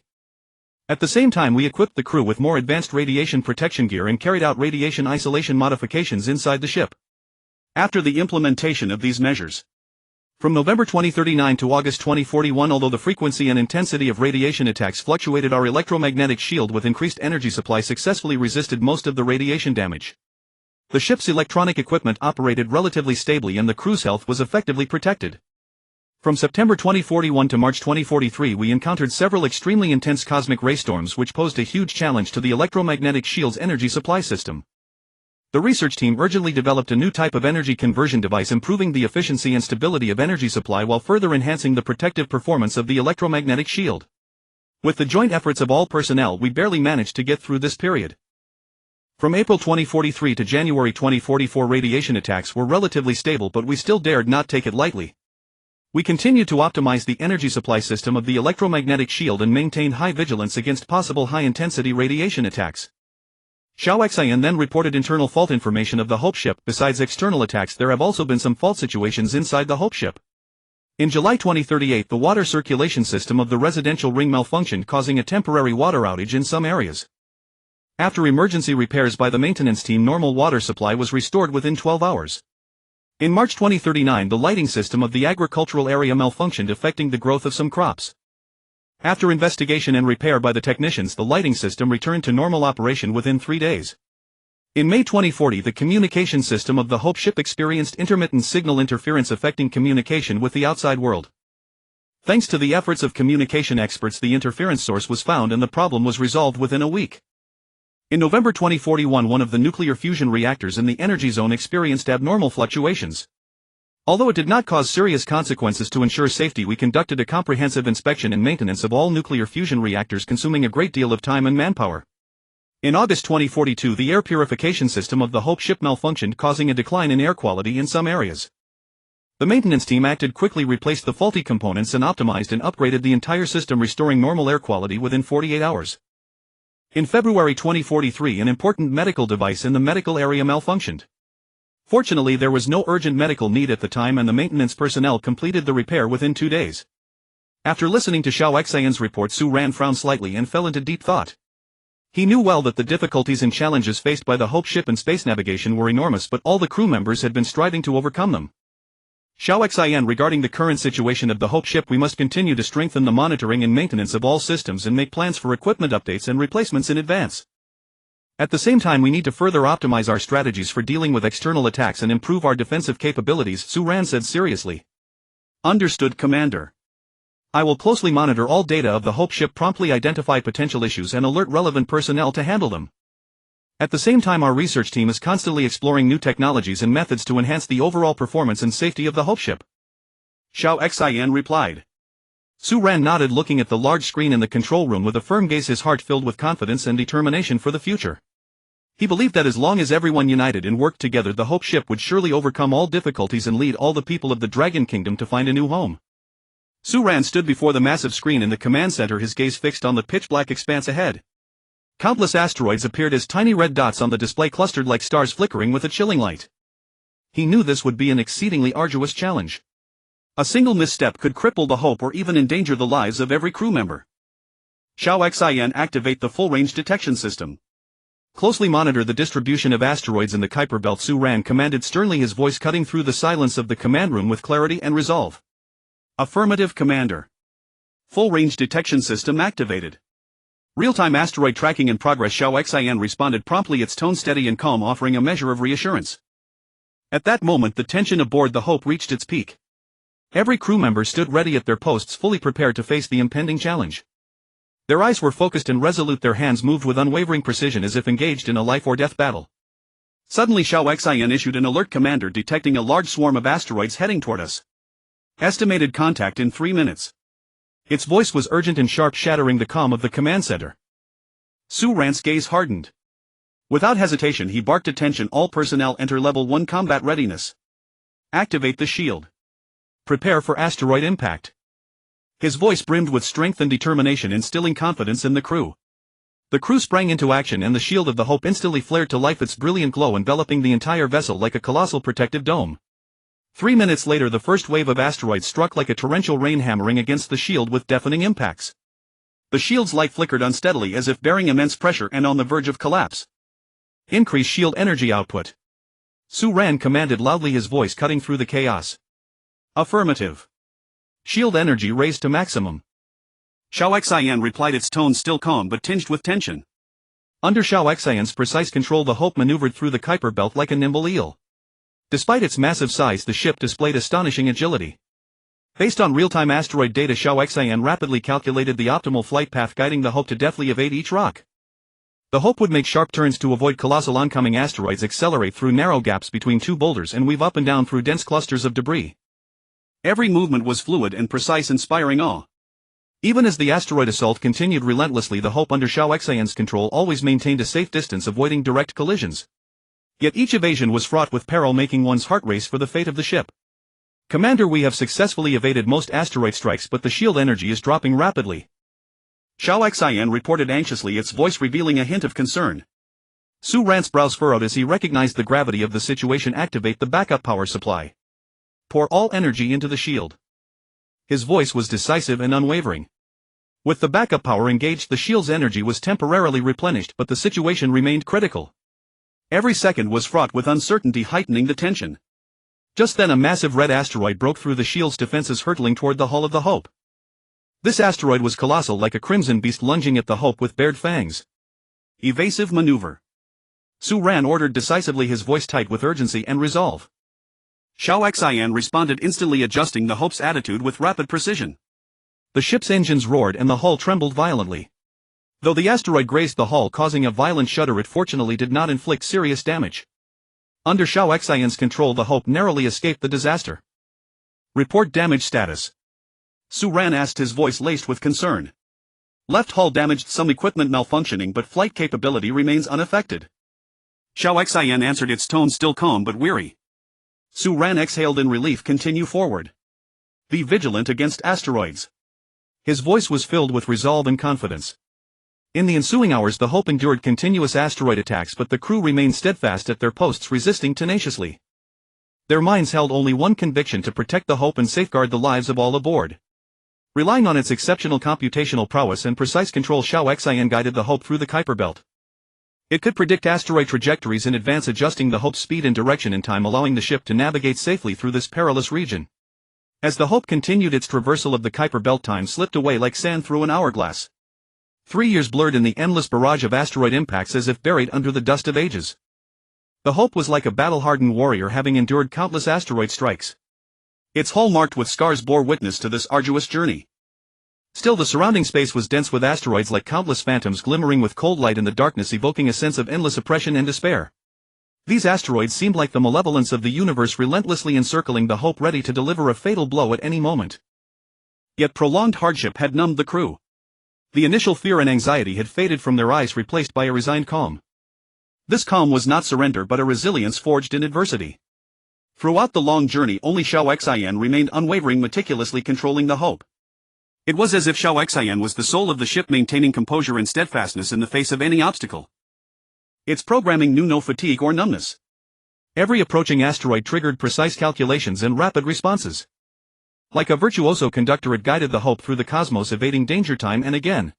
At the same time, we equipped the crew with more advanced radiation protection gear and carried out radiation isolation modifications inside the ship. After the implementation of these measures, from November 2039 to August 2041, although the frequency and intensity of radiation attacks fluctuated, our electromagnetic shield with increased energy supply successfully resisted most of the radiation damage. The ship's electronic equipment operated relatively stably and the crew's health was effectively protected. From September 2041 to March 2043, we encountered several extremely intense cosmic ray storms which posed a huge challenge to the electromagnetic shield's energy supply system. The research team urgently developed a new type of energy conversion device, improving the efficiency and stability of energy supply while further enhancing the protective performance of the electromagnetic shield. With the joint efforts of all personnel, we barely managed to get through this period. From April 2043 to January 2044, radiation attacks were relatively stable, but we still dared not take it lightly. We continued to optimize the energy supply system of the electromagnetic shield and maintained high vigilance against possible high-intensity radiation attacks. Xiao Xian then reported internal fault information of the Hope ship. Besides external attacks, there have also been some fault situations inside the Hope ship. In July 2038, the water circulation system of the residential ring malfunctioned, causing a temporary water outage in some areas. After emergency repairs by the maintenance team, normal water supply was restored within 12 hours. In March 2039, the lighting system of the agricultural area malfunctioned, affecting the growth of some crops. After investigation and repair by the technicians, the lighting system returned to normal operation within 3 days. In May 2040, the communication system of the Hope ship experienced intermittent signal interference, affecting communication with the outside world. Thanks to the efforts of communication experts, the interference source was found and the problem was resolved within a week. In November 2041, one of the nuclear fusion reactors in the energy zone experienced abnormal fluctuations. Although it did not cause serious consequences, to ensure safety, we conducted a comprehensive inspection and maintenance of all nuclear fusion reactors, consuming a great deal of time and manpower. In August 2042, the air purification system of the Hope ship malfunctioned, causing a decline in air quality in some areas. The maintenance team acted quickly, replaced the faulty components and optimized and upgraded the entire system, restoring normal air quality within 48 hours. In February 2043, an important medical device in the medical area malfunctioned. Fortunately, there was no urgent medical need at the time and the maintenance personnel completed the repair within 2 days. After listening to Xiao Xian's report, Su Ran frowned slightly and fell into deep thought. He knew well that the difficulties and challenges faced by the Hope ship in space navigation were enormous, but all the crew members had been striving to overcome them. Xiao Xian, regarding the current situation of the Hope ship, we must continue to strengthen the monitoring and maintenance of all systems and make plans for equipment updates and replacements in advance. At the same time, we need to further optimize our strategies for dealing with external attacks and improve our defensive capabilities, Su Ran said seriously. Understood, Commander. I will closely monitor all data of the Hope ship, promptly identify potential issues and alert relevant personnel to handle them. At the same time, our research team is constantly exploring new technologies and methods to enhance the overall performance and safety of the Hope ship. Xiao Xian replied. Su Ran nodded, looking at the large screen in the control room with a firm gaze, his heart filled with confidence and determination for the future. He believed that as long as everyone united and worked together, the Hope ship would surely overcome all difficulties and lead all the people of the Dragon Kingdom to find a new home. Su Ran stood before the massive screen in the command center, his gaze fixed on the pitch-black expanse ahead. Countless asteroids appeared as tiny red dots on the display, clustered like stars flickering with a chilling light. He knew this would be an exceedingly arduous challenge. A single misstep could cripple the Hope or even endanger the lives of every crew member. Xiao Xian, activate the full-range detection system. Closely monitor the distribution of asteroids in the Kuiper Belt, Su Ran commanded sternly, his voice cutting through the silence of the command room with clarity and resolve. Affirmative, Commander. Full-range detection system activated. Real-time asteroid tracking in progress, Xiao Xian responded promptly, its tone steady and calm, offering a measure of reassurance. At that moment, the tension aboard the Hope reached its peak. Every crew member stood ready at their posts, fully prepared to face the impending challenge. Their eyes were focused and resolute, their hands moved with unwavering precision as if engaged in a life-or-death battle. Suddenly Xiao Xian issued an alert, commander, detecting a large swarm of asteroids heading toward us. Estimated contact in 3 minutes. Its voice was urgent and sharp, shattering the calm of the command center. Su Ran's gaze hardened. Without hesitation he barked, "Attention all personnel, enter level 1 combat readiness. Activate the shield. Prepare for asteroid impact." His voice brimmed with strength and determination, instilling confidence in the crew. The crew sprang into action and the shield of the Hope instantly flared to life, its brilliant glow enveloping the entire vessel like a colossal protective dome. 3 minutes later the first wave of asteroids struck like a torrential rain, hammering against the shield with deafening impacts. The shield's light flickered unsteadily as if bearing immense pressure and on the verge of collapse. "Increase shield energy output," Su Ran commanded loudly, his voice cutting through the chaos. "Affirmative." "Shield energy raised to maximum." Xiao Xian replied, its tone still calm but tinged with tension. Under Xiao Xian's precise control the Hope maneuvered through the Kuiper belt like a nimble eel. Despite its massive size, the ship displayed astonishing agility. Based on real-time asteroid data, Xiao Xian rapidly calculated the optimal flight path, guiding the Hope to deftly evade each rock. The Hope would make sharp turns to avoid colossal oncoming asteroids, accelerate through narrow gaps between two boulders, and weave up and down through dense clusters of debris. Every movement was fluid and precise, inspiring awe. Even as the asteroid assault continued relentlessly, the Hope under Xiao Xian's control always maintained a safe distance, avoiding direct collisions. Yet each evasion was fraught with peril, making one's heart race for the fate of the ship. "Commander, we have successfully evaded most asteroid strikes, but the shield energy is dropping rapidly," Xiao Xian reported anxiously, its voice revealing a hint of concern. Su Ran's brows furrowed as he recognized the gravity of the situation. "Activate the backup power supply. Pour all energy into the shield." His voice was decisive and unwavering. With the backup power engaged, the shield's energy was temporarily replenished, but the situation remained critical. Every second was fraught with uncertainty, heightening the tension. Just then a massive red asteroid broke through the shield's defenses, hurtling toward the hull of the Hope. This asteroid was colossal, like a crimson beast lunging at the Hope with bared fangs. "Evasive maneuver," Su Ran ordered decisively, his voice tight with urgency and resolve. Xiao Xian responded instantly, adjusting the Hope's attitude with rapid precision. The ship's engines roared and the hull trembled violently. Though the asteroid grazed the hull, causing a violent shudder, it fortunately did not inflict serious damage. Under Xiao Xian's control the Hope narrowly escaped the disaster. "Report damage status," Su Ran asked, his voice laced with concern. "Left hull damaged, some equipment malfunctioning, but flight capability remains unaffected." Xiao Xian answered, its tone still calm but weary. Su Ran exhaled in relief. "Continue forward. Be vigilant against asteroids." His voice was filled with resolve and confidence. In the ensuing hours the Hope endured continuous asteroid attacks, but the crew remained steadfast at their posts, resisting tenaciously. Their minds held only one conviction: to protect the Hope and safeguard the lives of all aboard. Relying on its exceptional computational prowess and precise control, Xiao Xian guided the Hope through the Kuiper belt. It could predict asteroid trajectories in advance, adjusting the Hope's speed and direction in time, allowing the ship to navigate safely through this perilous region. As the Hope continued its traversal of the Kuiper belt, time slipped away like sand through an hourglass. 3 years blurred in the endless barrage of asteroid impacts, as if buried under the dust of ages. The Hope was like a battle-hardened warrior, having endured countless asteroid strikes. Its hull, marked with scars, bore witness to this arduous journey. Still, the surrounding space was dense with asteroids, like countless phantoms glimmering with cold light in the darkness, evoking a sense of endless oppression and despair. These asteroids seemed like the malevolence of the universe, relentlessly encircling the Hope, ready to deliver a fatal blow at any moment. Yet prolonged hardship had numbed the crew. The initial fear and anxiety had faded from their eyes, replaced by a resigned calm. This calm was not surrender, but a resilience forged in adversity. Throughout the long journey only Xiao Xian remained unwavering, meticulously controlling the Hope. It was as if Xiao Xian was the soul of the ship, maintaining composure and steadfastness in the face of any obstacle. Its programming knew no fatigue or numbness. Every approaching asteroid triggered precise calculations and rapid responses. Like a virtuoso conductor, it guided the Hope through the cosmos, evading danger time and again.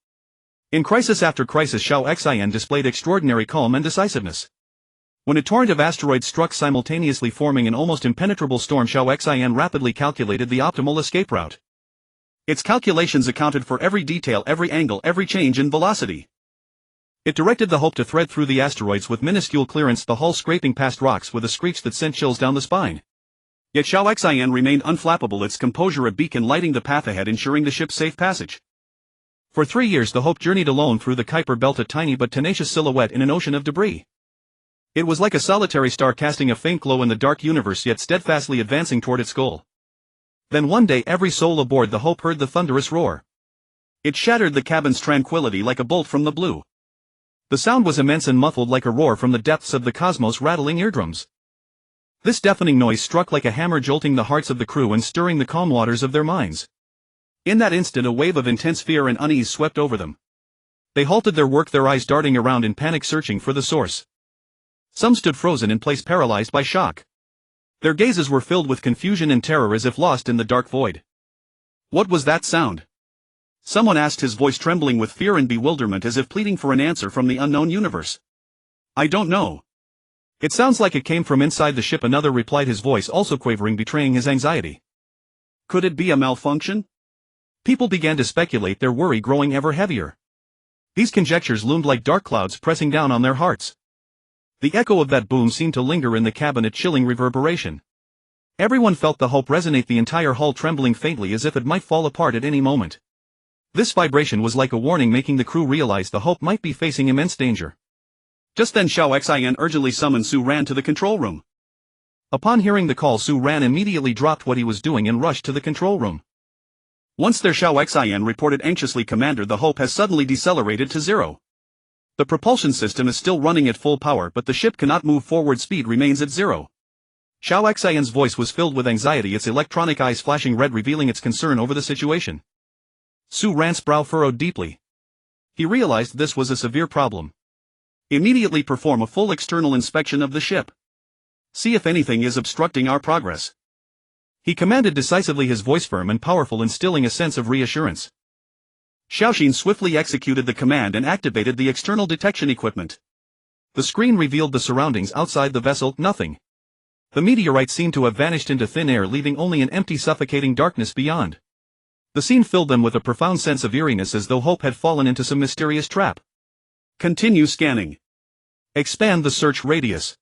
In crisis after crisis, Xiao Xian displayed extraordinary calm and decisiveness. When a torrent of asteroids struck simultaneously, forming an almost impenetrable storm, Xiao Xian rapidly calculated the optimal escape route. Its calculations accounted for every detail, every angle, every change in velocity. It directed the Hope to thread through the asteroids with minuscule clearance, the hull scraping past rocks with a screech that sent chills down the spine. Yet Xiao Xian remained unflappable, its composure a beacon lighting the path ahead, ensuring the ship's safe passage. For 3 years the Hope journeyed alone through the Kuiper belt, a tiny but tenacious silhouette in an ocean of debris. It was like a solitary star casting a faint glow in the dark universe yet steadfastly advancing toward its goal. Then one day every soul aboard the Hope heard the thunderous roar. It shattered the cabin's tranquility like a bolt from the blue. The sound was immense and muffled like a roar from the depths of the cosmos, rattling eardrums. This deafening noise struck like a hammer, jolting the hearts of the crew and stirring the calm waters of their minds. In that instant a wave of intense fear and unease swept over them. They halted their work, their eyes darting around in panic, searching for the source. Some stood frozen in place, paralyzed by shock. Their gazes were filled with confusion and terror, as if lost in the dark void. What was that sound? Someone asked, his voice trembling with fear and bewilderment, as if pleading for an answer from the unknown universe. I don't know. It sounds like it came from inside the ship, another replied, his voice also quavering, betraying his anxiety. Could it be a malfunction? People began to speculate, their worry growing ever heavier. These conjectures loomed like dark clouds pressing down on their hearts. The echo of that boom seemed to linger in the cabin, a chilling reverberation. Everyone felt the Hope resonate, the entire hull trembling faintly as if it might fall apart at any moment. This vibration was like a warning, making the crew realize the Hope might be facing immense danger. Just then Xiao Xian urgently summoned Su Ran to the control room. Upon hearing the call, Su Ran immediately dropped what he was doing and rushed to the control room. Once there, Xiao Xian reported anxiously, Commander, the Hope has suddenly decelerated to 0. The propulsion system is still running at full power, but the ship cannot move forward, speed remains at 0. Xiao Xian's voice was filled with anxiety, its electronic eyes flashing red, revealing its concern over the situation. Su Ran's brow furrowed deeply. He realized this was a severe problem. Immediately perform a full external inspection of the ship. See if anything is obstructing our progress. He commanded decisively, his voice firm and powerful, instilling a sense of reassurance. Xiaoxin swiftly executed the command and activated the external detection equipment. The screen revealed the surroundings outside the vessel, nothing. The meteorite seemed to have vanished into thin air, leaving only an empty, suffocating darkness beyond. The scene filled them with a profound sense of eeriness, as though Hope had fallen into some mysterious trap. Continue scanning. Expand the search radius.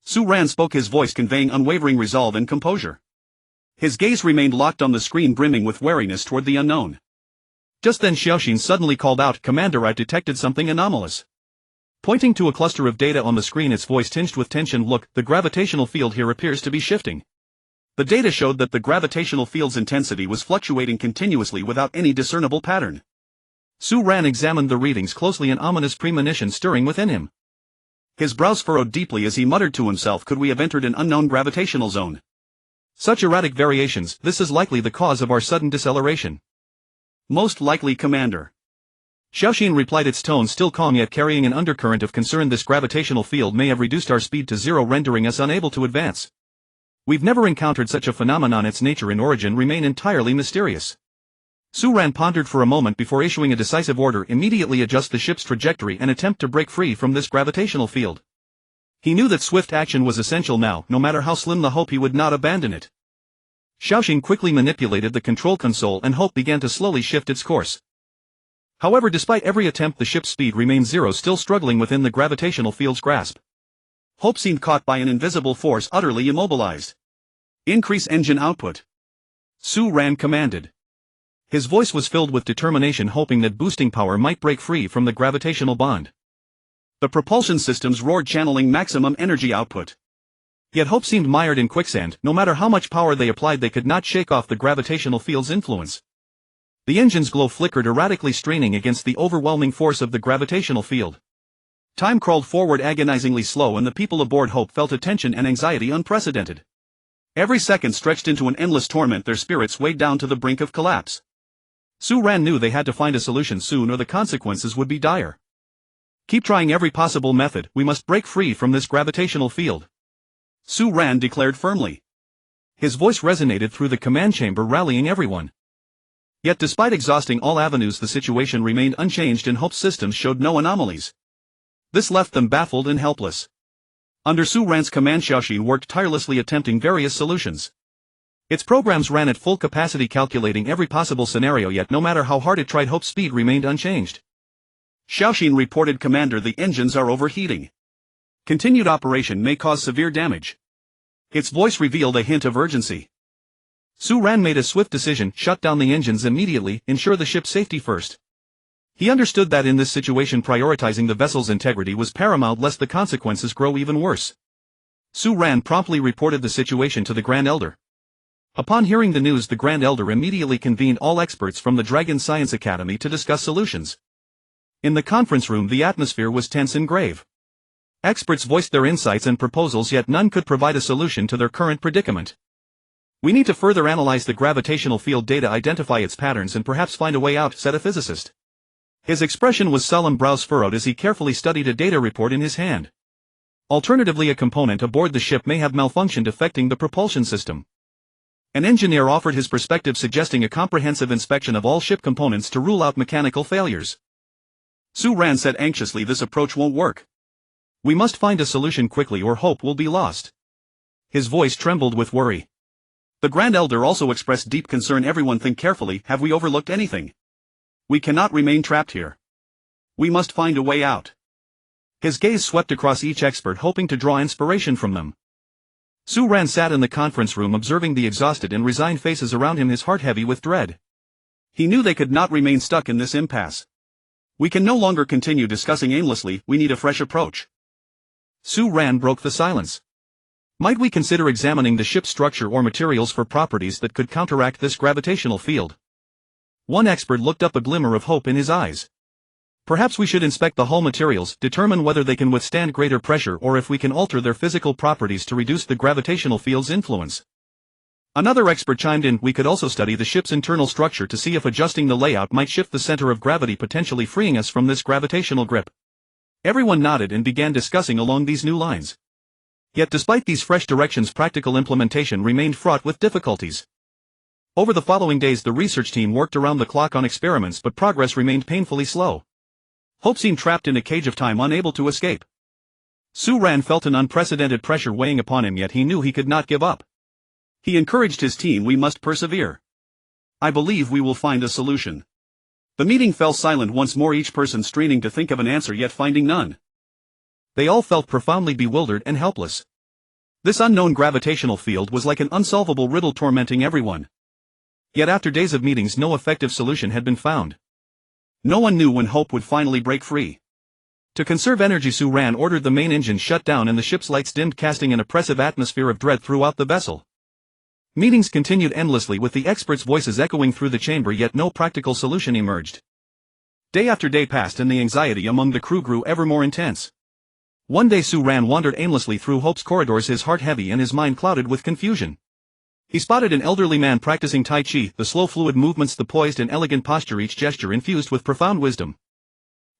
Su Ran spoke, his voice conveying unwavering resolve and composure. His gaze remained locked on the screen, brimming with wariness toward the unknown. Just then Xiaoxin suddenly called out, Commander, I've detected something anomalous. Pointing to a cluster of data on the screen, its voice tinged with tension, look, the gravitational field here appears to be shifting. The data showed that the gravitational field's intensity was fluctuating continuously without any discernible pattern. Su Ran examined the readings closely, an ominous premonition stirring within him. His brows furrowed deeply as he muttered to himself, could we have entered an unknown gravitational zone? Such erratic variations, this is likely the cause of our sudden deceleration. Most likely, Commander. Xiaoxin replied, its tone still calm yet carrying an undercurrent of concern. This gravitational field may have reduced our speed to 0, rendering us unable to advance. We've never encountered such a phenomenon. Its nature and origin remain entirely mysterious. Su Ran pondered for a moment before issuing a decisive order, immediately adjust the ship's trajectory and attempt to break free from this gravitational field. He knew that swift action was essential now, no matter how slim the Hope, he would not abandon it. Xiaoxin quickly manipulated the control console and Hope began to slowly shift its course. However, despite every attempt, the ship's speed remained 0, still struggling within the gravitational field's grasp. Hope seemed caught by an invisible force, utterly immobilized. Increase engine output. Su Ran commanded. His voice was filled with determination, hoping that boosting power might break free from the gravitational bond. The propulsion systems roared, channeling maximum energy output. Yet Hope seemed mired in quicksand. No matter how much power they applied, they could not shake off the gravitational field's influence. The engine's glow flickered, erratically straining against the overwhelming force of the gravitational field. Time crawled forward, agonizingly slow, and the people aboard Hope felt a tension and anxiety unprecedented. Every second stretched into an endless torment, their spirits weighed down to the brink of collapse. Su Ran knew they had to find a solution soon, or the consequences would be dire. Keep trying every possible method, we must break free from this gravitational field. Su Ran declared firmly. His voice resonated through the command chamber, rallying everyone. Yet despite exhausting all avenues, the situation remained unchanged and Hope's systems showed no anomalies. This left them baffled and helpless. Under Su Ran's command, Xiaoxin worked tirelessly, attempting various solutions. Its programs ran at full capacity, calculating every possible scenario, yet no matter how hard it tried, Hope's speed remained unchanged. Xiaoxin reported, Commander, the engines are overheating. Continued operation may cause severe damage. Its voice revealed a hint of urgency. Su Ran made a swift decision, shut down the engines immediately, ensure the ship's safety first. He understood that in this situation prioritizing the vessel's integrity was paramount lest the consequences grow even worse. Su Ran promptly reported the situation to the Grand Elder. Upon hearing the news, the Grand Elder immediately convened all experts from the Dragon Science Academy to discuss solutions. In the conference room, the atmosphere was tense and grave. Experts voiced their insights and proposals, yet none could provide a solution to their current predicament. "We need to further analyze the gravitational field data, identify its patterns, and perhaps find a way out," said a physicist. His expression was solemn, brows furrowed as he carefully studied a data report in his hand. Alternatively, a component aboard the ship may have malfunctioned, affecting the propulsion system. An engineer offered his perspective, suggesting a comprehensive inspection of all ship components to rule out mechanical failures. Su Ran said anxiously, "This approach won't work. We must find a solution quickly or hope will be lost." His voice trembled with worry. The Grand Elder also expressed deep concern. "Everyone, think carefully. Have we overlooked anything? We cannot remain trapped here. We must find a way out." His gaze swept across each expert, hoping to draw inspiration from them. Su Ran sat in the conference room, observing the exhausted and resigned faces around him, his heart heavy with dread. He knew they could not remain stuck in this impasse. "We can no longer continue discussing aimlessly. We need a fresh approach." Su Ran broke the silence. "Might we consider examining the ship's structure or materials for properties that could counteract this gravitational field?" One expert looked up, a glimmer of hope in his eyes. "Perhaps we should inspect the hull materials, determine whether they can withstand greater pressure or if we can alter their physical properties to reduce the gravitational field's influence." Another expert chimed in, "We could also study the ship's internal structure to see if adjusting the layout might shift the center of gravity, potentially freeing us from this gravitational grip." Everyone nodded and began discussing along these new lines. Yet despite these fresh directions, practical implementation remained fraught with difficulties. Over the following days, the research team worked around the clock on experiments, but progress remained painfully slow. Hope seemed trapped in a cage of time, unable to escape. Su Ran felt an unprecedented pressure weighing upon him, yet he knew he could not give up. He encouraged his team, "We must persevere. I believe we will find a solution." The meeting fell silent once more, each person straining to think of an answer yet finding none. They all felt profoundly bewildered and helpless. This unknown gravitational field was like an unsolvable riddle tormenting everyone. Yet after days of meetings, no effective solution had been found. No one knew when Hope would finally break free. To conserve energy, Su Ran ordered the main engine shut down and the ship's lights dimmed, casting an oppressive atmosphere of dread throughout the vessel. Meetings continued endlessly, with the experts' voices echoing through the chamber, yet no practical solution emerged. Day after day passed and the anxiety among the crew grew ever more intense. One day Su Ran wandered aimlessly through Hope's corridors, his heart heavy and his mind clouded with confusion. He spotted an elderly man practicing Tai Chi, the slow fluid movements, the poised and elegant posture, each gesture infused with profound wisdom.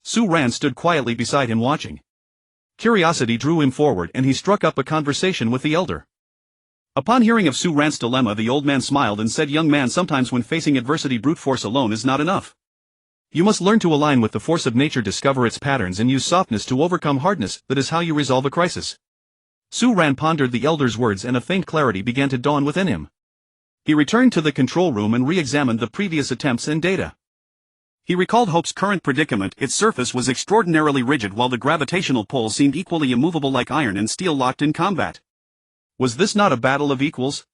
Su Ran stood quietly beside him watching. Curiosity drew him forward and he struck up a conversation with the elder. Upon hearing of Su Ran's dilemma, the old man smiled and said, "Young man, sometimes when facing adversity, brute force alone is not enough. You must learn to align with the force of nature, discover its patterns, and use softness to overcome hardness. That is how you resolve a crisis." Su Ran pondered the elder's words and a faint clarity began to dawn within him. He returned to the control room and re-examined the previous attempts and data. He recalled Hope's current predicament. Its surface was extraordinarily rigid while the gravitational pull seemed equally immovable, like iron and steel locked in combat. Was this not a battle of equals?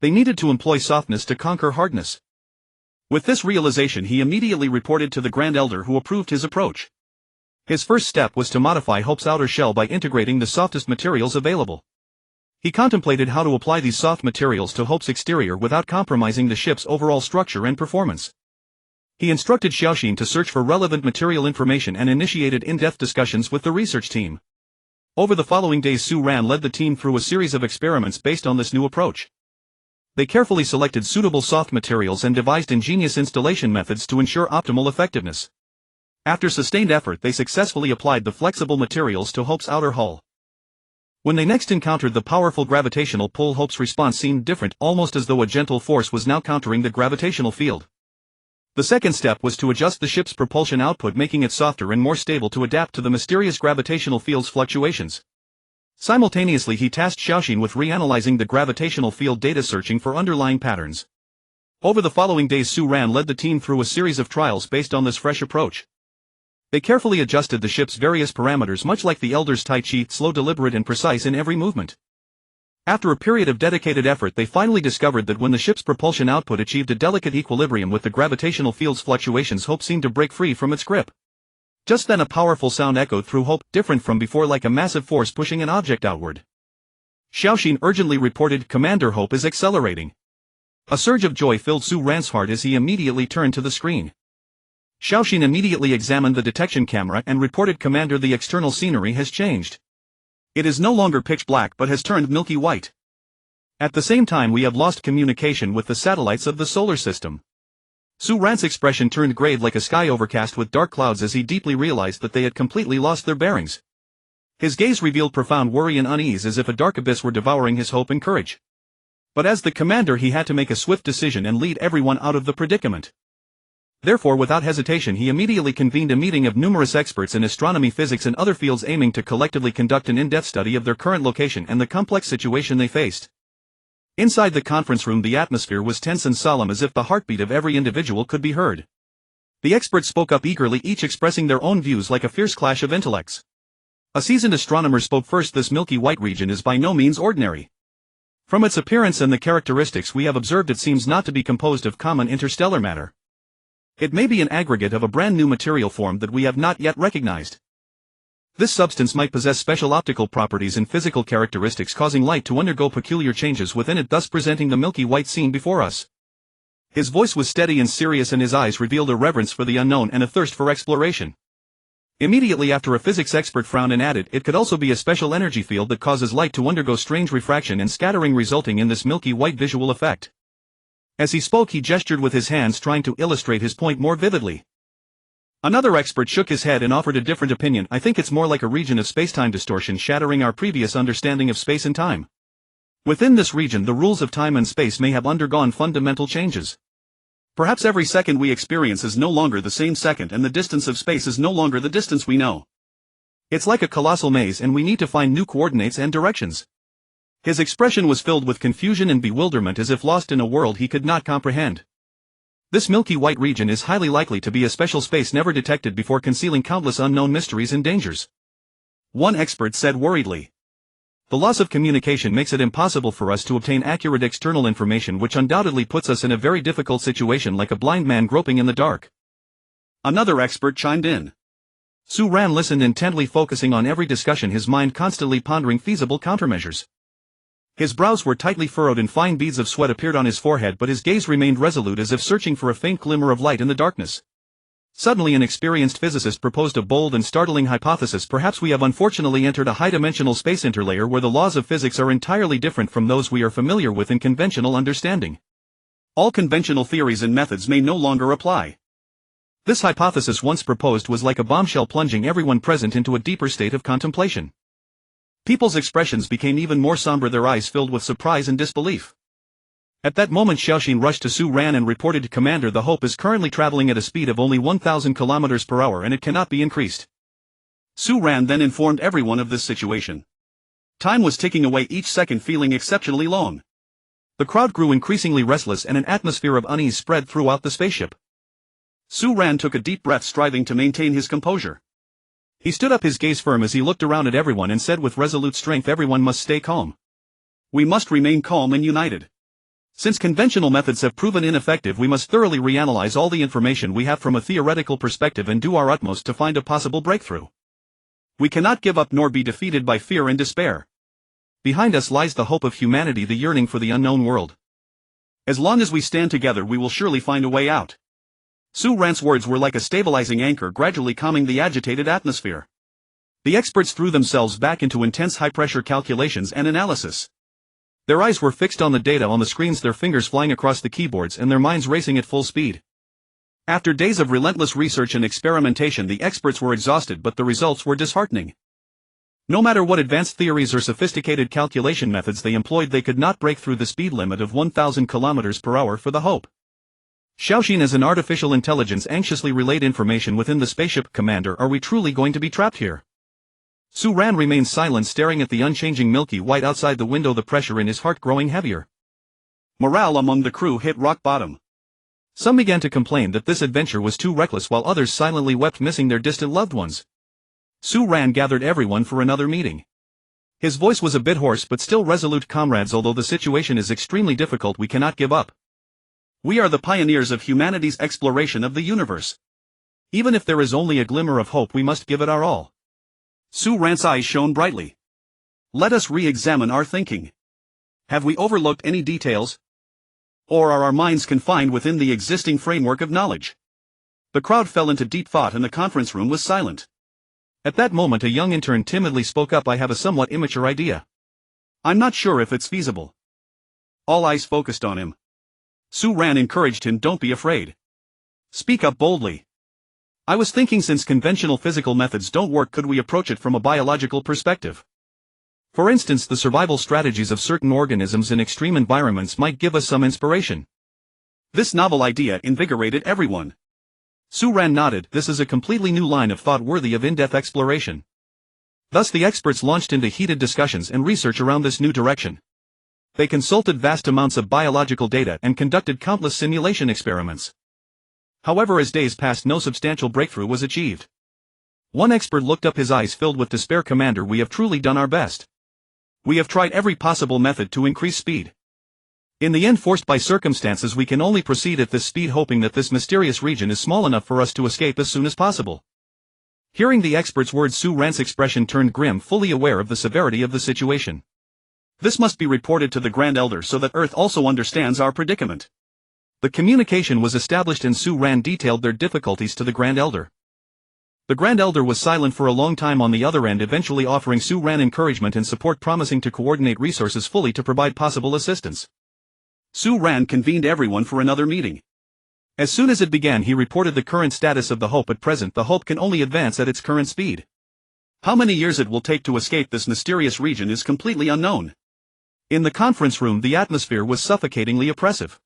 They needed to employ softness to conquer hardness. With this realization, he immediately reported to the Grand Elder, who approved his approach. His first step was to modify Hope's outer shell by integrating the softest materials available. He contemplated how to apply these soft materials to Hope's exterior without compromising the ship's overall structure and performance. He instructed Xiaoxin to search for relevant material information and initiated in-depth discussions with the research team. Over the following days, Su Ran led the team through a series of experiments based on this new approach. They carefully selected suitable soft materials and devised ingenious installation methods to ensure optimal effectiveness. After sustained effort, they successfully applied the flexible materials to Hope's outer hull. When they next encountered the powerful gravitational pull, Hope's response seemed different, almost as though a gentle force was now countering the gravitational field. The second step was to adjust the ship's propulsion output, making it softer and more stable to adapt to the mysterious gravitational field's fluctuations. Simultaneously, he tasked Xiaoxin with reanalyzing the gravitational field data, searching for underlying patterns. Over the following days, Su Ran led the team through a series of trials based on this fresh approach. They carefully adjusted the ship's various parameters, much like the Elder's Tai Chi, slow, deliberate and precise in every movement. After a period of dedicated effort, they finally discovered that when the ship's propulsion output achieved a delicate equilibrium with the gravitational field's fluctuations, Hope seemed to break free from its grip. Just then a powerful sound echoed through Hope, different from before, like a massive force pushing an object outward. Xiaoxin urgently reported, "Commander, Hope is accelerating." A surge of joy filled Su Ran's heart as he immediately turned to the screen. Xiaoxin immediately examined the detection camera and reported, "Commander, the external scenery has changed. It is no longer pitch black but has turned milky white. At the same time, we have lost communication with the satellites of the solar system." Su Ran's expression turned gray like a sky overcast with dark clouds as he deeply realized that they had completely lost their bearings. His gaze revealed profound worry and unease, as if a dark abyss were devouring his hope and courage. But as the commander, he had to make a swift decision and lead everyone out of the predicament. Therefore, without hesitation, he immediately convened a meeting of numerous experts in astronomy, physics and other fields, aiming to collectively conduct an in-depth study of their current location and the complex situation they faced. Inside the conference room, the atmosphere was tense and solemn, as if the heartbeat of every individual could be heard. The experts spoke up eagerly, each expressing their own views like a fierce clash of intellects. A seasoned astronomer spoke first. "This Milky White region is by no means ordinary. From its appearance and the characteristics we have observed, it seems not to be composed of common interstellar matter. It may be an aggregate of a brand new material form that we have not yet recognized. This substance might possess special optical properties and physical characteristics, causing light to undergo peculiar changes within it, thus presenting the Milky White scene before us." His voice was steady and serious, and his eyes revealed a reverence for the unknown and a thirst for exploration. Immediately after, a physics expert frowned and added, "It could also be a special energy field that causes light to undergo strange refraction and scattering, resulting in this Milky White visual effect." As he spoke, he gestured with his hands, trying to illustrate his point more vividly. Another expert shook his head and offered a different opinion. "I think it's more like a region of spacetime distortion, shattering our previous understanding of space and time. Within this region, the rules of time and space may have undergone fundamental changes. Perhaps every second we experience is no longer the same second, and the distance of space is no longer the distance we know. It's like a colossal maze, and we need to find new coordinates and directions." His expression was filled with confusion and bewilderment, as if lost in a world he could not comprehend. This Milky White region is highly likely to be a special space never detected before, concealing countless unknown mysteries and dangers. One expert said worriedly. "The loss of communication makes it impossible for us to obtain accurate external information, which undoubtedly puts us in a very difficult situation, like a blind man groping in the dark." Another expert chimed in. Su Ran listened intently, focusing on every discussion, his mind constantly pondering feasible countermeasures. His brows were tightly furrowed and fine beads of sweat appeared on his forehead, but his gaze remained resolute, as if searching for a faint glimmer of light in the darkness. Suddenly, an experienced physicist proposed a bold and startling hypothesis. "Perhaps we have unfortunately entered a high-dimensional space interlayer where the laws of physics are entirely different from those we are familiar with in conventional understanding. All conventional theories and methods may no longer apply." This hypothesis, once proposed, was like a bombshell, plunging everyone present into a deeper state of contemplation. People's expressions became even more somber, their eyes filled with surprise and disbelief. At that moment, Xiaoxin rushed to Su Ran and reported, "Commander, the Hope is currently traveling at a speed of only 1,000 kilometers per hour, and it cannot be increased." Su Ran then informed everyone of this situation. Time was ticking away, each second feeling exceptionally long. The crowd grew increasingly restless, and an atmosphere of unease spread throughout the spaceship. Su Ran took a deep breath, striving to maintain his composure. He stood up, his gaze firm as he looked around at everyone, and said with resolute strength, "Everyone must stay calm. We must remain calm and united. Since conventional methods have proven ineffective, we must thoroughly reanalyze all the information we have from a theoretical perspective and do our utmost to find a possible breakthrough. We cannot give up nor be defeated by fear and despair. Behind us lies the hope of humanity, the yearning for the unknown world. As long as we stand together, we will surely find a way out." Su Ran's words were like a stabilizing anchor, gradually calming the agitated atmosphere. The experts threw themselves back into intense high-pressure calculations and analysis. Their eyes were fixed on the data on the screens, their fingers flying across the keyboards and their minds racing at full speed. After days of relentless research and experimentation, the experts were exhausted, but the results were disheartening. No matter what advanced theories or sophisticated calculation methods they employed, they could not break through the speed limit of 1,000 kilometers per hour for the Hope. Xiaoxin, as an artificial intelligence, anxiously relayed information within the spaceship. "Commander, are we truly going to be trapped here?" Su Ran remained silent, staring at the unchanging Milky White outside the window, the pressure in his heart growing heavier. Morale among the crew hit rock bottom. Some began to complain that this adventure was too reckless, while others silently wept, missing their distant loved ones. Su Ran gathered everyone for another meeting. His voice was a bit hoarse but still resolute. Comrades, although the situation is extremely difficult, we cannot give up. We are the pioneers of humanity's exploration of the universe. Even if there is only a glimmer of hope, we must give it our all. Su Ran's eyes shone brightly. Let us re-examine our thinking. Have we overlooked any details? Or are our minds confined within the existing framework of knowledge? The crowd fell into deep thought and the conference room was silent. At that moment a young intern timidly spoke up. I have a somewhat immature idea. I'm not sure if it's feasible. All eyes focused on him. Su Ran encouraged him. Don't be afraid. Speak up boldly. I was thinking, since conventional physical methods don't work, could we approach it from a biological perspective? For instance, the survival strategies of certain organisms in extreme environments might give us some inspiration. This novel idea invigorated everyone. Su Ran nodded. This is a completely new line of thought worthy of in-depth exploration. Thus the experts launched into heated discussions and research around this new direction. They consulted vast amounts of biological data and conducted countless simulation experiments. However, as days passed, no substantial breakthrough was achieved. One expert looked up, his eyes filled with despair. Commander, we have truly done our best. We have tried every possible method to increase speed. In the end, forced by circumstances, we can only proceed at this speed, hoping that this mysterious region is small enough for us to escape as soon as possible. Hearing the expert's words, Su Ran's expression turned grim, fully aware of the severity of the situation. This must be reported to the Grand Elder so that Earth also understands our predicament. The communication was established and Su Ran detailed their difficulties to the Grand Elder. The Grand Elder was silent for a long time on the other end, eventually offering Su Ran encouragement and support, promising to coordinate resources fully to provide possible assistance. Su Ran convened everyone for another meeting. As soon as it began, he reported the current status of the Hope. At present, the Hope can only advance at its current speed. How many years it will take to escape this mysterious region is completely unknown. In the conference room, the atmosphere was suffocatingly oppressive.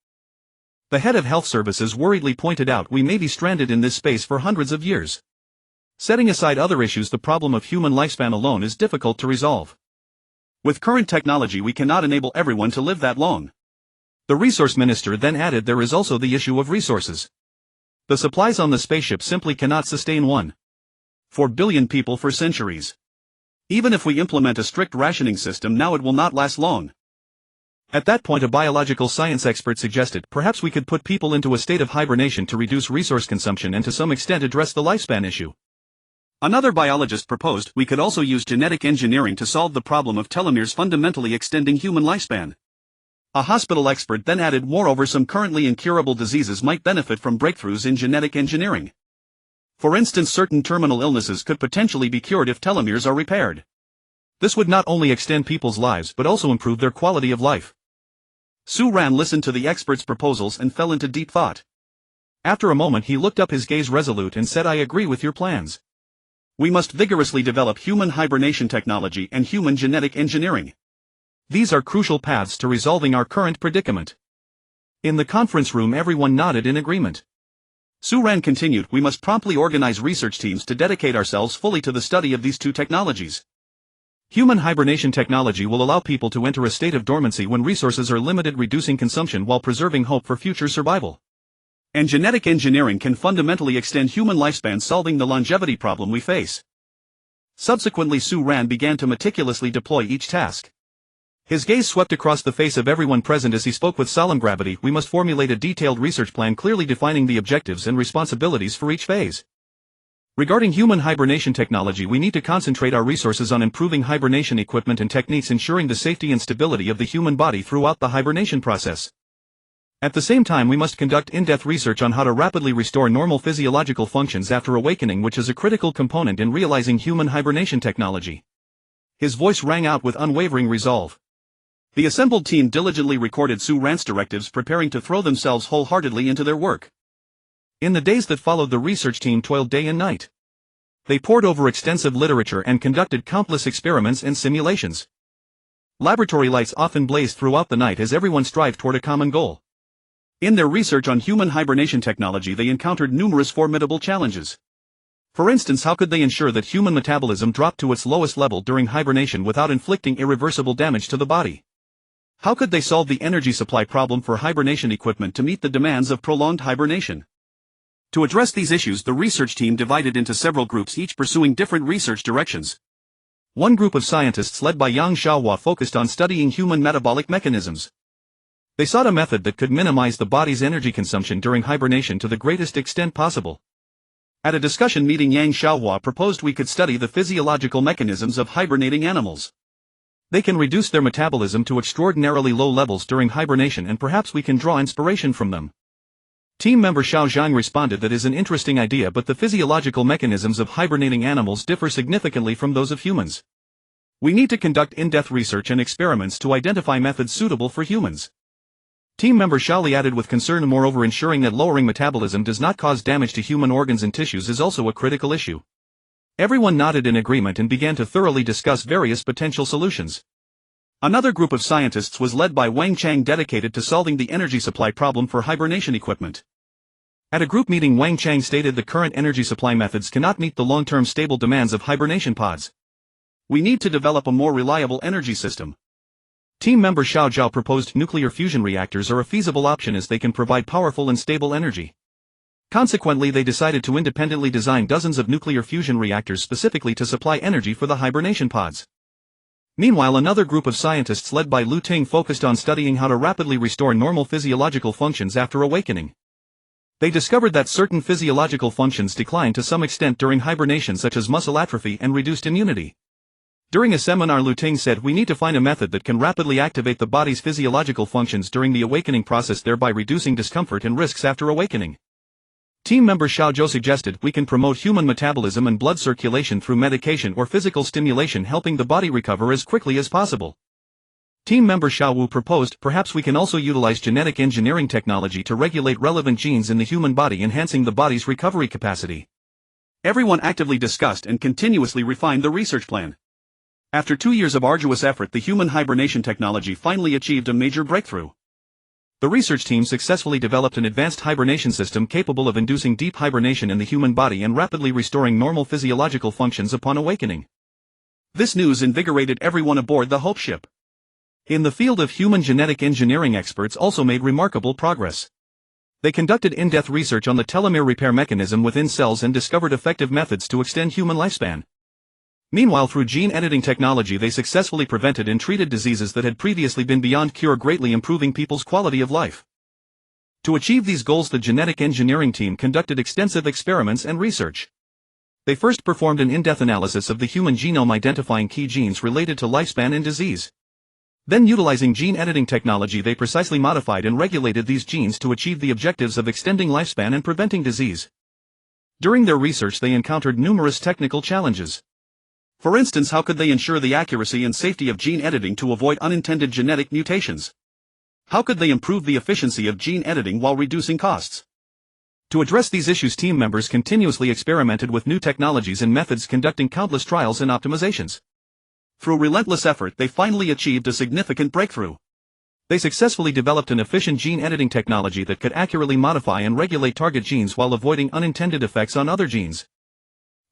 The head of health services worriedly pointed out, we may be stranded in this space for hundreds of years. Setting aside other issues, the problem of human lifespan alone is difficult to resolve. With current technology, we cannot enable everyone to live that long. The resource minister then added, there is also the issue of resources. The supplies on the spaceship simply cannot sustain 1.4 billion people for centuries. Even if we implement a strict rationing system now, it will not last long. At that point, a biological science expert suggested, perhaps we could put people into a state of hibernation to reduce resource consumption and to some extent address the lifespan issue. Another biologist proposed we could also use genetic engineering to solve the problem of telomeres, fundamentally extending human lifespan. A hospital expert then added, moreover, some currently incurable diseases might benefit from breakthroughs in genetic engineering. For instance, certain terminal illnesses could potentially be cured if telomeres are repaired. This would not only extend people's lives but also improve their quality of life. Su Ran listened to the experts' proposals and fell into deep thought. After a moment he looked up, his gaze resolute, and said, I agree with your plans. We must vigorously develop human hibernation technology and human genetic engineering. These are crucial paths to resolving our current predicament. In the conference room everyone nodded in agreement. Su Ran continued, we must promptly organize research teams to dedicate ourselves fully to the study of these two technologies. Human hibernation technology will allow people to enter a state of dormancy when resources are limited, reducing consumption while preserving hope for future survival. And genetic engineering can fundamentally extend human lifespan, solving the longevity problem we face. Subsequently, Su Ran began to meticulously deploy each task. His gaze swept across the face of everyone present as he spoke with solemn gravity, we must formulate a detailed research plan clearly defining the objectives and responsibilities for each phase. Regarding human hibernation technology, we need to concentrate our resources on improving hibernation equipment and techniques, ensuring the safety and stability of the human body throughout the hibernation process. At the same time, we must conduct in-depth research on how to rapidly restore normal physiological functions after awakening, which is a critical component in realizing human hibernation technology. His voice rang out with unwavering resolve. The assembled team diligently recorded Su Ran's directives, preparing to throw themselves wholeheartedly into their work. In the days that followed, the research team toiled day and night. They pored over extensive literature and conducted countless experiments and simulations. Laboratory lights often blazed throughout the night as everyone strived toward a common goal. In their research on human hibernation technology, they encountered numerous formidable challenges. For instance, how could they ensure that human metabolism dropped to its lowest level during hibernation without inflicting irreversible damage to the body? How could they solve the energy supply problem for hibernation equipment to meet the demands of prolonged hibernation? To address these issues, the research team divided into several groups, each pursuing different research directions. One group of scientists led by Yang Xiaohua focused on studying human metabolic mechanisms. They sought a method that could minimize the body's energy consumption during hibernation to the greatest extent possible. At a discussion meeting, Yang Xiaohua proposed we could study the physiological mechanisms of hibernating animals. They can reduce their metabolism to extraordinarily low levels during hibernation, and perhaps we can draw inspiration from them. Team member Xiao Zhang responded, that is an interesting idea, but the physiological mechanisms of hibernating animals differ significantly from those of humans. We need to conduct in-depth research and experiments to identify methods suitable for humans. Team member Xiaoli added with concern, moreover, ensuring that lowering metabolism does not cause damage to human organs and tissues is also a critical issue. Everyone nodded in agreement and began to thoroughly discuss various potential solutions. Another group of scientists was led by Wang Chang, dedicated to solving the energy supply problem for hibernation equipment. At a group meeting, Wang Chang stated the current energy supply methods cannot meet the long-term stable demands of hibernation pods. We need to develop a more reliable energy system. Team member Xiao Zhao proposed nuclear fusion reactors are a feasible option as they can provide powerful and stable energy. Consequently, they decided to independently design dozens of nuclear fusion reactors specifically to supply energy for the hibernation pods. Meanwhile, another group of scientists led by Lu Ting focused on studying how to rapidly restore normal physiological functions after awakening. They discovered that certain physiological functions decline to some extent during hibernation, such as muscle atrophy and reduced immunity. During a seminar, Lu Ting said, we need to find a method that can rapidly activate the body's physiological functions during the awakening process, thereby reducing discomfort and risks after awakening. Team member Xiao Zhou suggested we can promote human metabolism and blood circulation through medication or physical stimulation, helping the body recover as quickly as possible. Team member Xiao Wu proposed perhaps we can also utilize genetic engineering technology to regulate relevant genes in the human body, enhancing the body's recovery capacity. Everyone actively discussed and continuously refined the research plan. After 2 years of arduous effort, the human hibernation technology finally achieved a major breakthrough. The research team successfully developed an advanced hibernation system capable of inducing deep hibernation in the human body and rapidly restoring normal physiological functions upon awakening. This news invigorated everyone aboard the Hope ship. In the field of human genetic engineering, experts also made remarkable progress. They conducted in-depth research on the telomere repair mechanism within cells and discovered effective methods to extend human lifespan. Meanwhile, through gene editing technology, they successfully prevented and treated diseases that had previously been beyond cure, greatly improving people's quality of life. To achieve these goals, the genetic engineering team conducted extensive experiments and research. They first performed an in-depth analysis of the human genome, identifying key genes related to lifespan and disease. Then, utilizing gene editing technology, they precisely modified and regulated these genes to achieve the objectives of extending lifespan and preventing disease. During their research, they encountered numerous technical challenges. For instance, how could they ensure the accuracy and safety of gene editing to avoid unintended genetic mutations? How could they improve the efficiency of gene editing while reducing costs? To address these issues, team members continuously experimented with new technologies and methods, conducting countless trials and optimizations. Through relentless effort, they finally achieved a significant breakthrough. They successfully developed an efficient gene editing technology that could accurately modify and regulate target genes while avoiding unintended effects on other genes.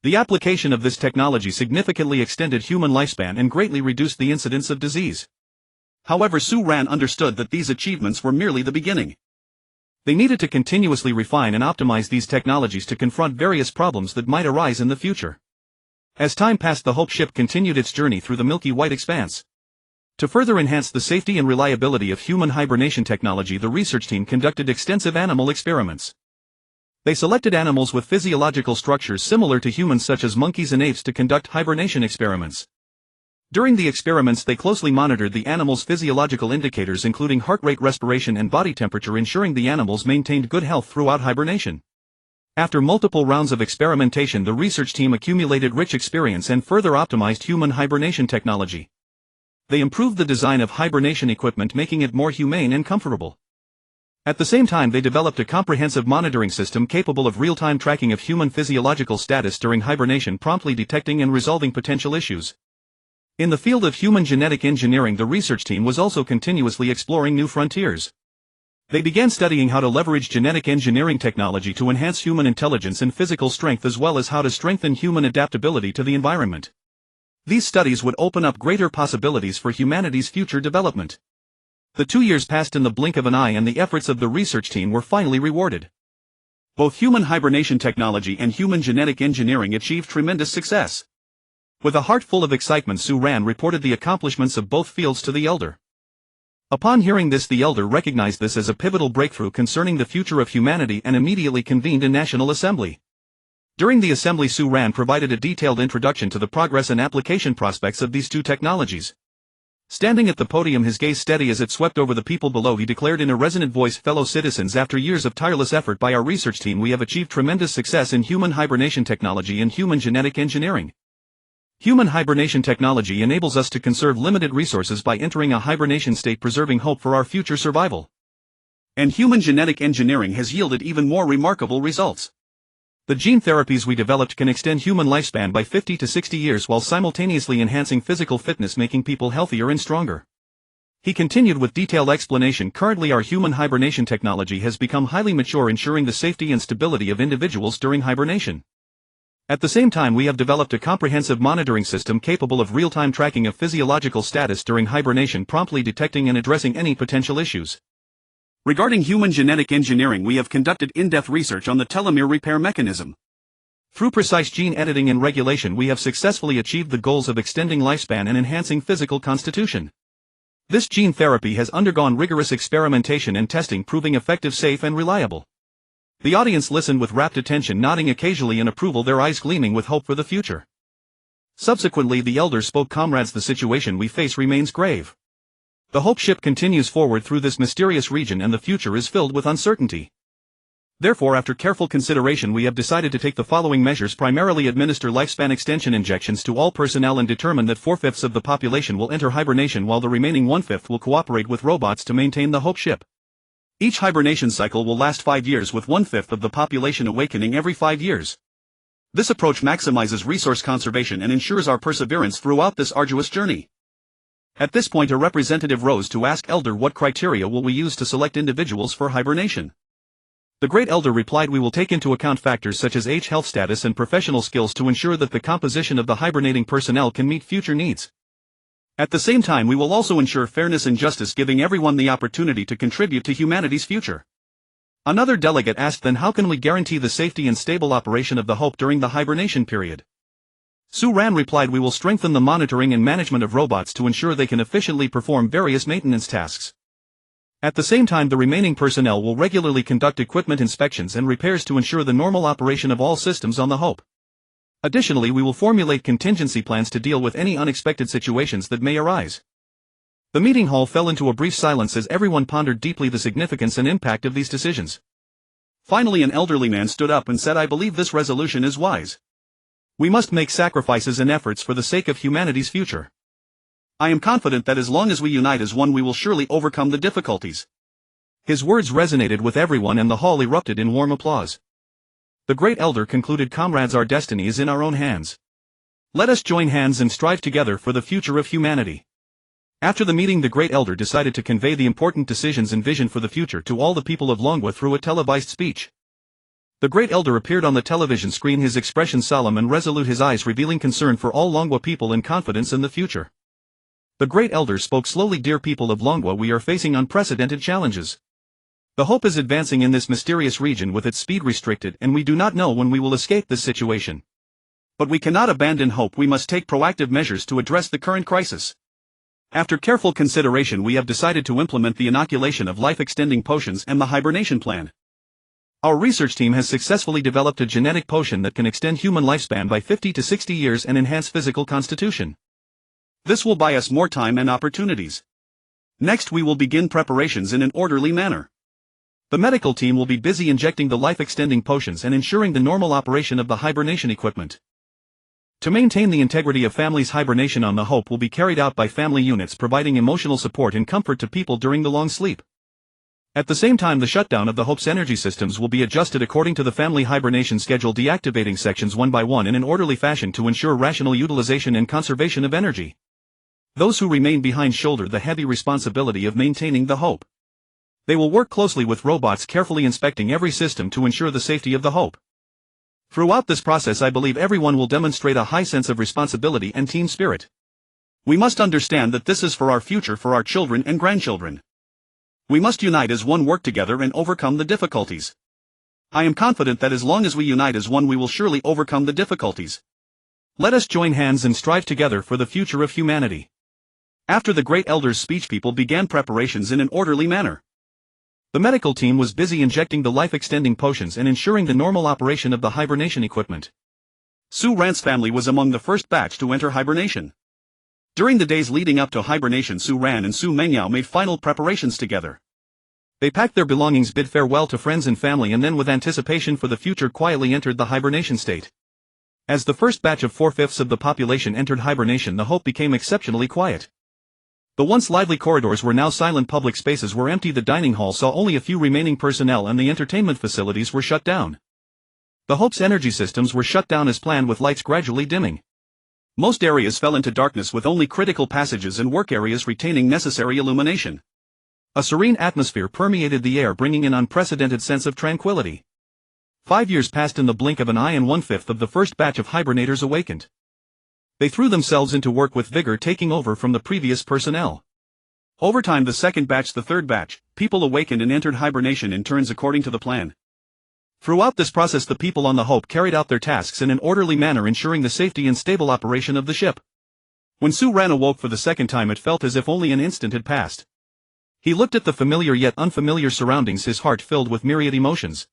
The application of this technology significantly extended human lifespan and greatly reduced the incidence of disease. However, Su Ran understood that these achievements were merely the beginning. They needed to continuously refine and optimize these technologies to confront various problems that might arise in the future. As time passed, the Hope ship continued its journey through the milky white expanse. To further enhance the safety and reliability of human hibernation technology, the research team conducted extensive animal experiments. They selected animals with physiological structures similar to humans, such as monkeys and apes, to conduct hibernation experiments. During the experiments, they closely monitored the animals' physiological indicators, including heart rate, respiration, and body temperature, ensuring the animals maintained good health throughout hibernation. After multiple rounds of experimentation, the research team accumulated rich experience and further optimized human hibernation technology. They improved the design of hibernation equipment, making it more humane and comfortable. At the same time, they developed a comprehensive monitoring system capable of real-time tracking of human physiological status during hibernation, promptly detecting and resolving potential issues. In the field of human genetic engineering, the research team was also continuously exploring new frontiers. They began studying how to leverage genetic engineering technology to enhance human intelligence and physical strength, as well as how to strengthen human adaptability to the environment. These studies would open up greater possibilities for humanity's future development. The 2 years passed in the blink of an eye, and the efforts of the research team were finally rewarded. Both human hibernation technology and human genetic engineering achieved tremendous success. With a heart full of excitement, Su Ran reported the accomplishments of both fields to the elder. Upon hearing this, the elder recognized this as a pivotal breakthrough concerning the future of humanity and immediately convened a national assembly. During the assembly, Su Ran provided a detailed introduction to the progress and application prospects of these two technologies. Standing at the podium, his gaze steady as it swept over the people below, he declared in a resonant voice, "Fellow citizens, after years of tireless effort by our research team, we have achieved tremendous success in human hibernation technology and human genetic engineering. Human hibernation technology enables us to conserve limited resources by entering a hibernation state, preserving hope for our future survival. And human genetic engineering has yielded even more remarkable results. The gene therapies we developed can extend human lifespan by 50 to 60 years while simultaneously enhancing physical fitness, making people healthier and stronger." He continued with detailed explanation. "Currently, our human hibernation technology has become highly mature, ensuring the safety and stability of individuals during hibernation. At the same time, we have developed a comprehensive monitoring system capable of real-time tracking of physiological status during hibernation, promptly detecting and addressing any potential issues. Regarding human genetic engineering, we have conducted in-depth research on the telomere repair mechanism. Through precise gene editing and regulation, we have successfully achieved the goals of extending lifespan and enhancing physical constitution. This gene therapy has undergone rigorous experimentation and testing, proving effective, safe, and reliable." The audience listened with rapt attention, nodding occasionally in approval, their eyes gleaming with hope for the future. Subsequently, the elder spoke, "Comrades, the situation we face remains grave. The Hope ship continues forward through this mysterious region and the future is filled with uncertainty. Therefore, after careful consideration, we have decided to take the following measures: primarily administer lifespan extension injections to all personnel and determine that 4/5 of the population will enter hibernation while the remaining 1/5 will cooperate with robots to maintain the Hope ship. Each hibernation cycle will last 5 years, with 1/5 of the population awakening every 5 years. This approach maximizes resource conservation and ensures our perseverance throughout this arduous journey." At this point, a representative rose to ask, "Elder, what criteria will we use to select individuals for hibernation?" The great elder replied, "We will take into account factors such as age, health status, and professional skills to ensure that the composition of the hibernating personnel can meet future needs. At the same time, we will also ensure fairness and justice, giving everyone the opportunity to contribute to humanity's future." Another delegate asked, "Then how can we guarantee the safety and stable operation of the Hope during the hibernation period?" Su Ran replied, "We will strengthen the monitoring and management of robots to ensure they can efficiently perform various maintenance tasks. At the same time, the remaining personnel will regularly conduct equipment inspections and repairs to ensure the normal operation of all systems on the Hope. Additionally, we will formulate contingency plans to deal with any unexpected situations that may arise." The meeting hall fell into a brief silence as everyone pondered deeply the significance and impact of these decisions. Finally, an elderly man stood up and said, "I believe this resolution is wise. We must make sacrifices and efforts for the sake of humanity's future. I am confident that as long as we unite as one, we will surely overcome the difficulties." His words resonated with everyone and the hall erupted in warm applause. The great elder concluded, "Comrades, our destiny is in our own hands. Let us join hands and strive together for the future of humanity." After the meeting, the great elder decided to convey the important decisions and vision for the future to all the people of Longwa through a televised speech. The great elder appeared on the television screen, his expression solemn and resolute, his eyes revealing concern for all Longwa people and confidence in the future. The great elder spoke slowly, "Dear people of Longwa, we are facing unprecedented challenges. The Hope is advancing in this mysterious region with its speed restricted, and we do not know when we will escape this situation. But we cannot abandon hope, we must take proactive measures to address the current crisis. After careful consideration, we have decided to implement the inoculation of life-extending potions and the hibernation plan. Our research team has successfully developed a genetic potion that can extend human lifespan by 50 to 60 years and enhance physical constitution. This will buy us more time and opportunities. Next, we will begin preparations in an orderly manner. The medical team will be busy injecting the life-extending potions and ensuring the normal operation of the hibernation equipment. To maintain the integrity of families, hibernation on the Hope will be carried out by family units, providing emotional support and comfort to people during the long sleep. At the same time, the shutdown of the Hope's energy systems will be adjusted according to the family hibernation schedule, deactivating sections one by one in an orderly fashion to ensure rational utilization and conservation of energy. Those who remain behind shoulder the heavy responsibility of maintaining the Hope. They will work closely with robots, carefully inspecting every system to ensure the safety of the Hope. Throughout this process, I believe everyone will demonstrate a high sense of responsibility and team spirit. We must understand that this is for our future, for our children and grandchildren. We must unite as one, work together and overcome the difficulties. I am confident that as long as we unite as one, we will surely overcome the difficulties. Let us join hands and strive together for the future of humanity. After the great elder's speech, people began preparations in an orderly manner. The medical team was busy injecting the life-extending potions and ensuring the normal operation of the hibernation equipment. Su Ran's family was among the first batch to enter hibernation. During the days leading up to hibernation, Su Ran and Su Mengyao made final preparations together. They packed their belongings, bid farewell to friends and family, and then with anticipation for the future quietly entered the hibernation state. As the first batch of 4/5 of the population entered hibernation, the Hope became exceptionally quiet. The once lively corridors were now silent, public spaces were empty, the dining hall saw only a few remaining personnel, and the entertainment facilities were shut down. The Hope's energy systems were shut down as planned, with lights gradually dimming. Most areas fell into darkness, with only critical passages and work areas retaining necessary illumination. A serene atmosphere permeated the air, bringing an unprecedented sense of tranquility. 5 years passed in the blink of an eye, and 1/5 of the first batch of hibernators awakened. They threw themselves into work with vigor, taking over from the previous personnel. Over time, the second batch, the third batch, people awakened and entered hibernation in turns according to the plan. Throughout this process, the people on the Hope carried out their tasks in an orderly manner, ensuring the safety and stable operation of the ship. When Su Ran awoke for the second time, it felt as if only an instant had passed. He looked at the familiar yet unfamiliar surroundings, his heart filled with myriad emotions.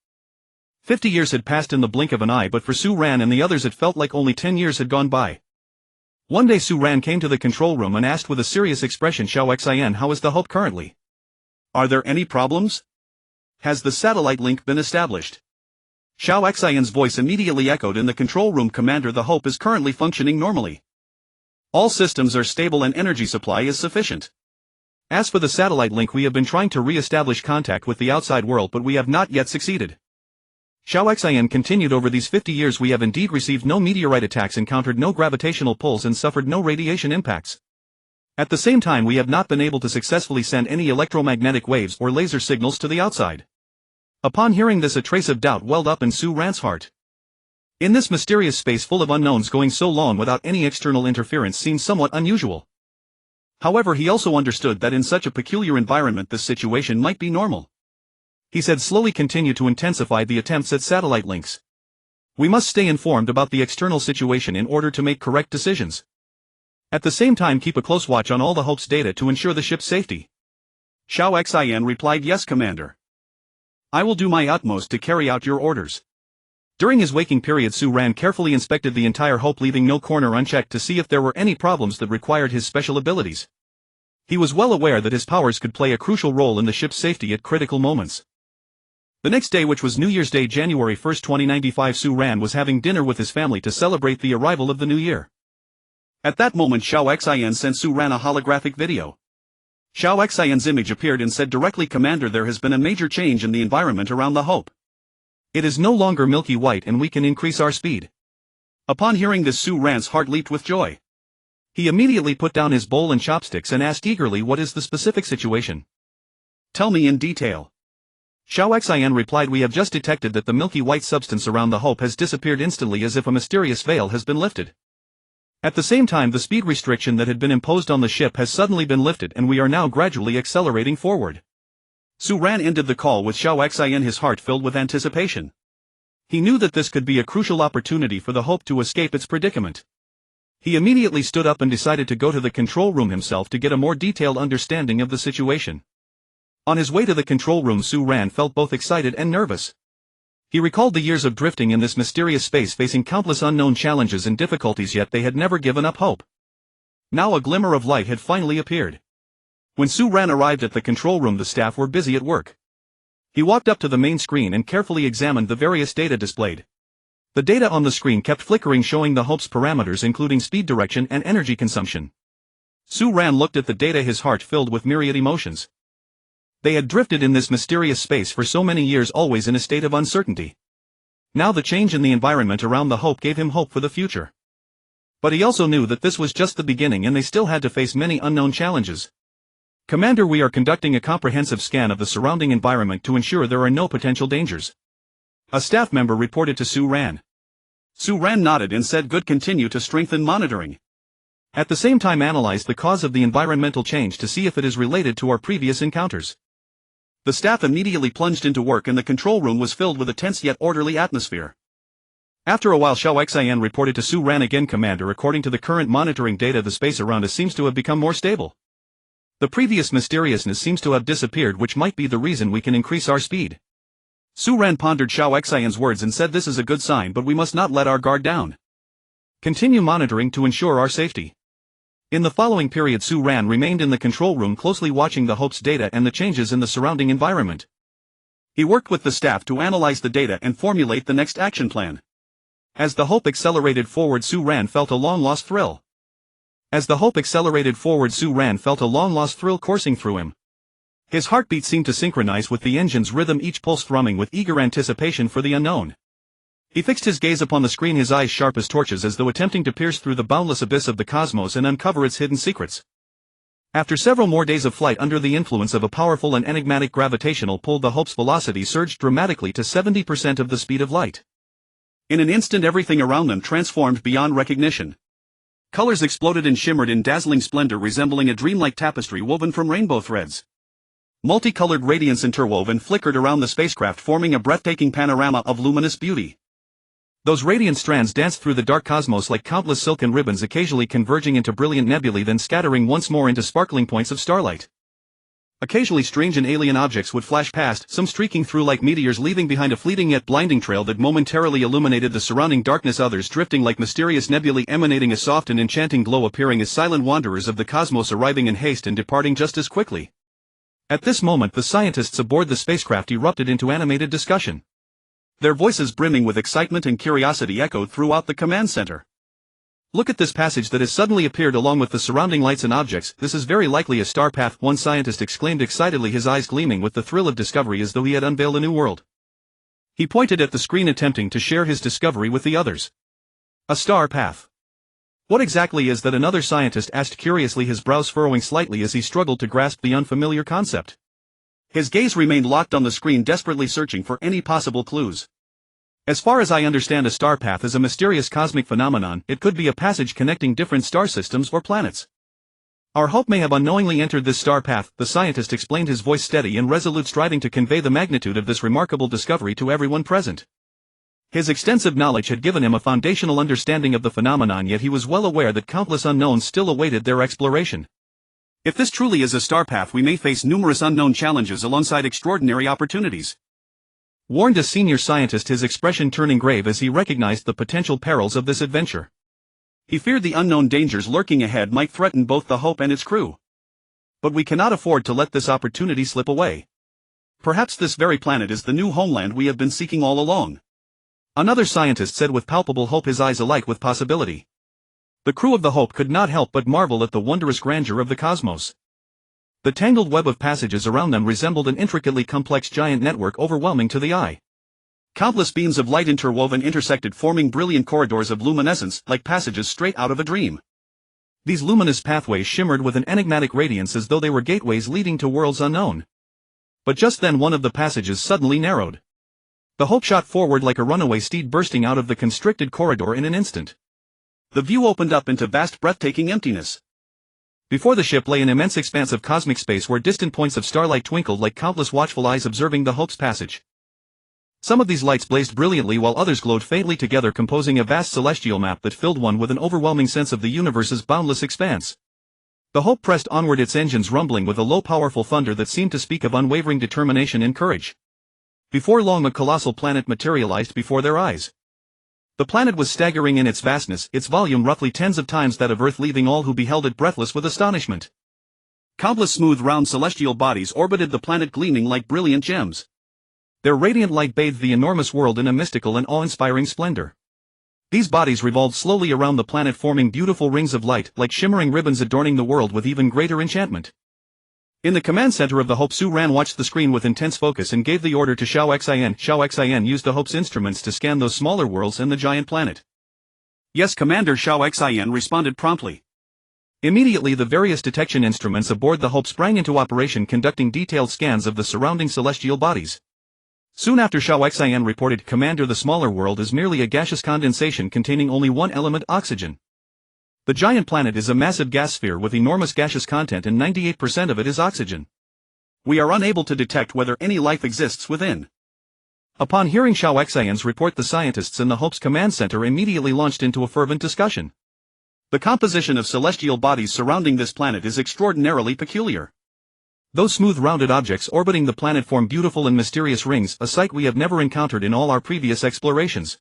50 years had passed in the blink of an eye, but for Su Ran and the others it felt like only 10 years had gone by. One day Su Ran came to the control room and asked with a serious expression, "Xiao Xian, how is the Hope currently? Are there any problems? Has the satellite link been established?" Xiao Xian's voice immediately echoed in the control room, "Commander, the Hope is currently functioning normally. All systems are stable and energy supply is sufficient. As for the satellite link, we have been trying to re-establish contact with the outside world, but we have not yet succeeded. Xiao Xian continued, over these 50 years we have indeed received no meteorite attacks, encountered no gravitational pulls, and suffered no radiation impacts. At the same time, we have not been able to successfully send any electromagnetic waves or laser signals to the outside." Upon hearing this, a trace of doubt welled up in Su Ran's heart. In this mysterious space full of unknowns, going so long without any external interference seemed somewhat unusual. However, he also understood that in such a peculiar environment this situation might be normal. He said, "Slowly continue to intensify the attempts at satellite links. We must stay informed about the external situation in order to make correct decisions. At the same time, keep a close watch on all the Hope's data to ensure the ship's safety." Xiao Xian replied, "Yes, Commander. I will do my utmost to carry out your orders." During his waking period, Su Ran carefully inspected the entire Hope, leaving no corner unchecked to see if there were any problems that required his special abilities. He was well aware that his powers could play a crucial role in the ship's safety at critical moments. The next day, which was New Year's Day, January 1, 2095, Su Ran was having dinner with his family to celebrate the arrival of the new year. At that moment, Xiao Xian sent Su Ran a holographic video. Xiao Xian's image appeared and said directly, "Commander, there has been a major change in the environment around the Hope. It is no longer milky white and we can increase our speed." Upon hearing this, Su Ran's heart leaped with joy. He immediately put down his bowl and chopsticks and asked eagerly, "What is the specific situation? Tell me in detail." Xiao Xian replied, "We have just detected that the milky white substance around the Hope has disappeared instantly, as if a mysterious veil has been lifted. At the same time, the speed restriction that had been imposed on the ship has suddenly been lifted and we are now gradually accelerating forward." Su Ran ended the call with Xiao Xian, his heart filled with anticipation. He knew that this could be a crucial opportunity for the Hope to escape its predicament. He immediately stood up and decided to go to the control room himself to get a more detailed understanding of the situation. On his way to the control room, Su Ran felt both excited and nervous. He recalled the years of drifting in this mysterious space, facing countless unknown challenges and difficulties, yet they had never given up hope. Now a glimmer of light had finally appeared. When Su Ran arrived at the control room, the staff were busy at work. He walked up to the main screen and carefully examined the various data displayed. The data on the screen kept flickering, showing the Hope's parameters including speed, direction, and energy consumption. Su Ran looked at the data, his heart filled with myriad emotions. They had drifted in this mysterious space for so many years, always in a state of uncertainty. Now the change in the environment around the Hope gave him hope for the future. But he also knew that this was just the beginning and they still had to face many unknown challenges. "Commander, we are conducting a comprehensive scan of the surrounding environment to ensure there are no potential dangers," a staff member reported to Su Ran. Su Ran nodded and said, "Good, continue to strengthen monitoring. At the same time, analyze the cause of the environmental change to see if it is related to our previous encounters." The staff immediately plunged into work and the control room was filled with a tense yet orderly atmosphere. After a while, Xiao Xian reported to Su Ran again, Commander, according to the current monitoring data, the space around us seems to have become more stable. The previous mysteriousness seems to have disappeared, which might be the reason we can increase our speed. Su Ran pondered Xiao Xian's words and said, this is a good sign, but we must not let our guard down. Continue monitoring to ensure our safety. In the following period, Su Ran remained in the control room, closely watching the Hope's data and the changes in the surrounding environment. He worked with the staff to analyze the data and formulate the next action plan. As the Hope accelerated forward, Su Ran felt a long-lost thrill. Coursing through him. His heartbeat seemed to synchronize with the engine's rhythm, each pulse thrumming with eager anticipation for the unknown. He fixed his gaze upon the screen, his eyes sharp as torches, as though attempting to pierce through the boundless abyss of the cosmos and uncover its hidden secrets. After several more days of flight under the influence of a powerful and enigmatic gravitational pull, the Hope's velocity surged dramatically to 70% of the speed of light. In an instant, everything around them transformed beyond recognition. Colors exploded and shimmered in dazzling splendor, resembling a dreamlike tapestry woven from rainbow threads. Multicolored radiance interwove and flickered around the spacecraft, forming a breathtaking panorama of luminous beauty. Those radiant strands danced through the dark cosmos like countless silken ribbons, occasionally converging into brilliant nebulae, then scattering once more into sparkling points of starlight. Occasionally strange and alien objects would flash past, some streaking through like meteors, leaving behind a fleeting yet blinding trail that momentarily illuminated the surrounding darkness, others drifting like mysterious nebulae, emanating a soft and enchanting glow, appearing as silent wanderers of the cosmos, arriving in haste and departing just as quickly. At this moment, the scientists aboard the spacecraft erupted into animated discussion. Their voices, brimming with excitement and curiosity, echoed throughout the command center. Look at this passage that has suddenly appeared along with the surrounding lights and objects. This is very likely a star path, one scientist exclaimed excitedly, his eyes gleaming with the thrill of discovery as though he had unveiled a new world. He pointed at the screen, attempting to share his discovery with the others. A star path. What exactly is that? Another scientist asked curiously, his brows furrowing slightly as he struggled to grasp the unfamiliar concept. His gaze remained locked on the screen, desperately searching for any possible clues. As far as I understand, a star path is a mysterious cosmic phenomenon. It could be a passage connecting different star systems or planets. Our Hope may have unknowingly entered this star path, the scientist explained, his voice steady and resolute, striving to convey the magnitude of this remarkable discovery to everyone present. His extensive knowledge had given him a foundational understanding of the phenomenon, yet he was well aware that countless unknowns still awaited their exploration. If this truly is a star path, we may face numerous unknown challenges alongside extraordinary opportunities, warned a senior scientist, his expression turning grave as he recognized the potential perils of this adventure. He feared the unknown dangers lurking ahead might threaten both the Hope and its crew. But we cannot afford to let this opportunity slip away. Perhaps this very planet is the new homeland we have been seeking all along, another scientist said with palpable hope, his eyes alight with possibility. The crew of the Hope could not help but marvel at the wondrous grandeur of the cosmos. The tangled web of passages around them resembled an intricately complex giant network, overwhelming to the eye. Countless beams of light interwove and intersected, forming brilliant corridors of luminescence, like passages straight out of a dream. These luminous pathways shimmered with an enigmatic radiance, as though they were gateways leading to worlds unknown. But just then one of the passages suddenly narrowed. The Hope shot forward like a runaway steed, bursting out of the constricted corridor in an instant. The view opened up into vast, breathtaking emptiness. Before the ship lay an immense expanse of cosmic space where distant points of starlight twinkled like countless watchful eyes observing the Hope's passage. Some of these lights blazed brilliantly while others glowed faintly together, composing a vast celestial map that filled one with an overwhelming sense of the universe's boundless expanse. The Hope pressed onward, its engines rumbling with a low, powerful thunder that seemed to speak of unwavering determination and courage. Before long, a colossal planet materialized before their eyes. The planet was staggering in its vastness, its volume roughly tens of times that of Earth, leaving all who beheld it breathless with astonishment. Countless smooth, round celestial bodies orbited the planet, gleaming like brilliant gems. Their radiant light bathed the enormous world in a mystical and awe-inspiring splendor. These bodies revolved slowly around the planet, forming beautiful rings of light, like shimmering ribbons adorning the world with even greater enchantment. In the command center of the Hope, Su Ran watched the screen with intense focus and gave the order to Xiao Xian. Xiao Xian used the Hope's instruments to scan those smaller worlds and the giant planet. Yes, Commander, Xiao Xian responded promptly. Immediately the various detection instruments aboard the Hope sprang into operation, conducting detailed scans of the surrounding celestial bodies. Soon after, Xiao Xian reported, Commander, the smaller world is merely a gaseous condensation containing only one element, oxygen. The giant planet is a massive gas sphere with enormous gaseous content, and 98% of it is oxygen. We are unable to detect whether any life exists within. Upon hearing Xiao Xian's report, the scientists in the Hope's command center immediately launched into a fervent discussion. The composition of celestial bodies surrounding this planet is extraordinarily peculiar. Those smooth rounded objects orbiting the planet form beautiful and mysterious rings, a sight we have never encountered in all our previous explorations.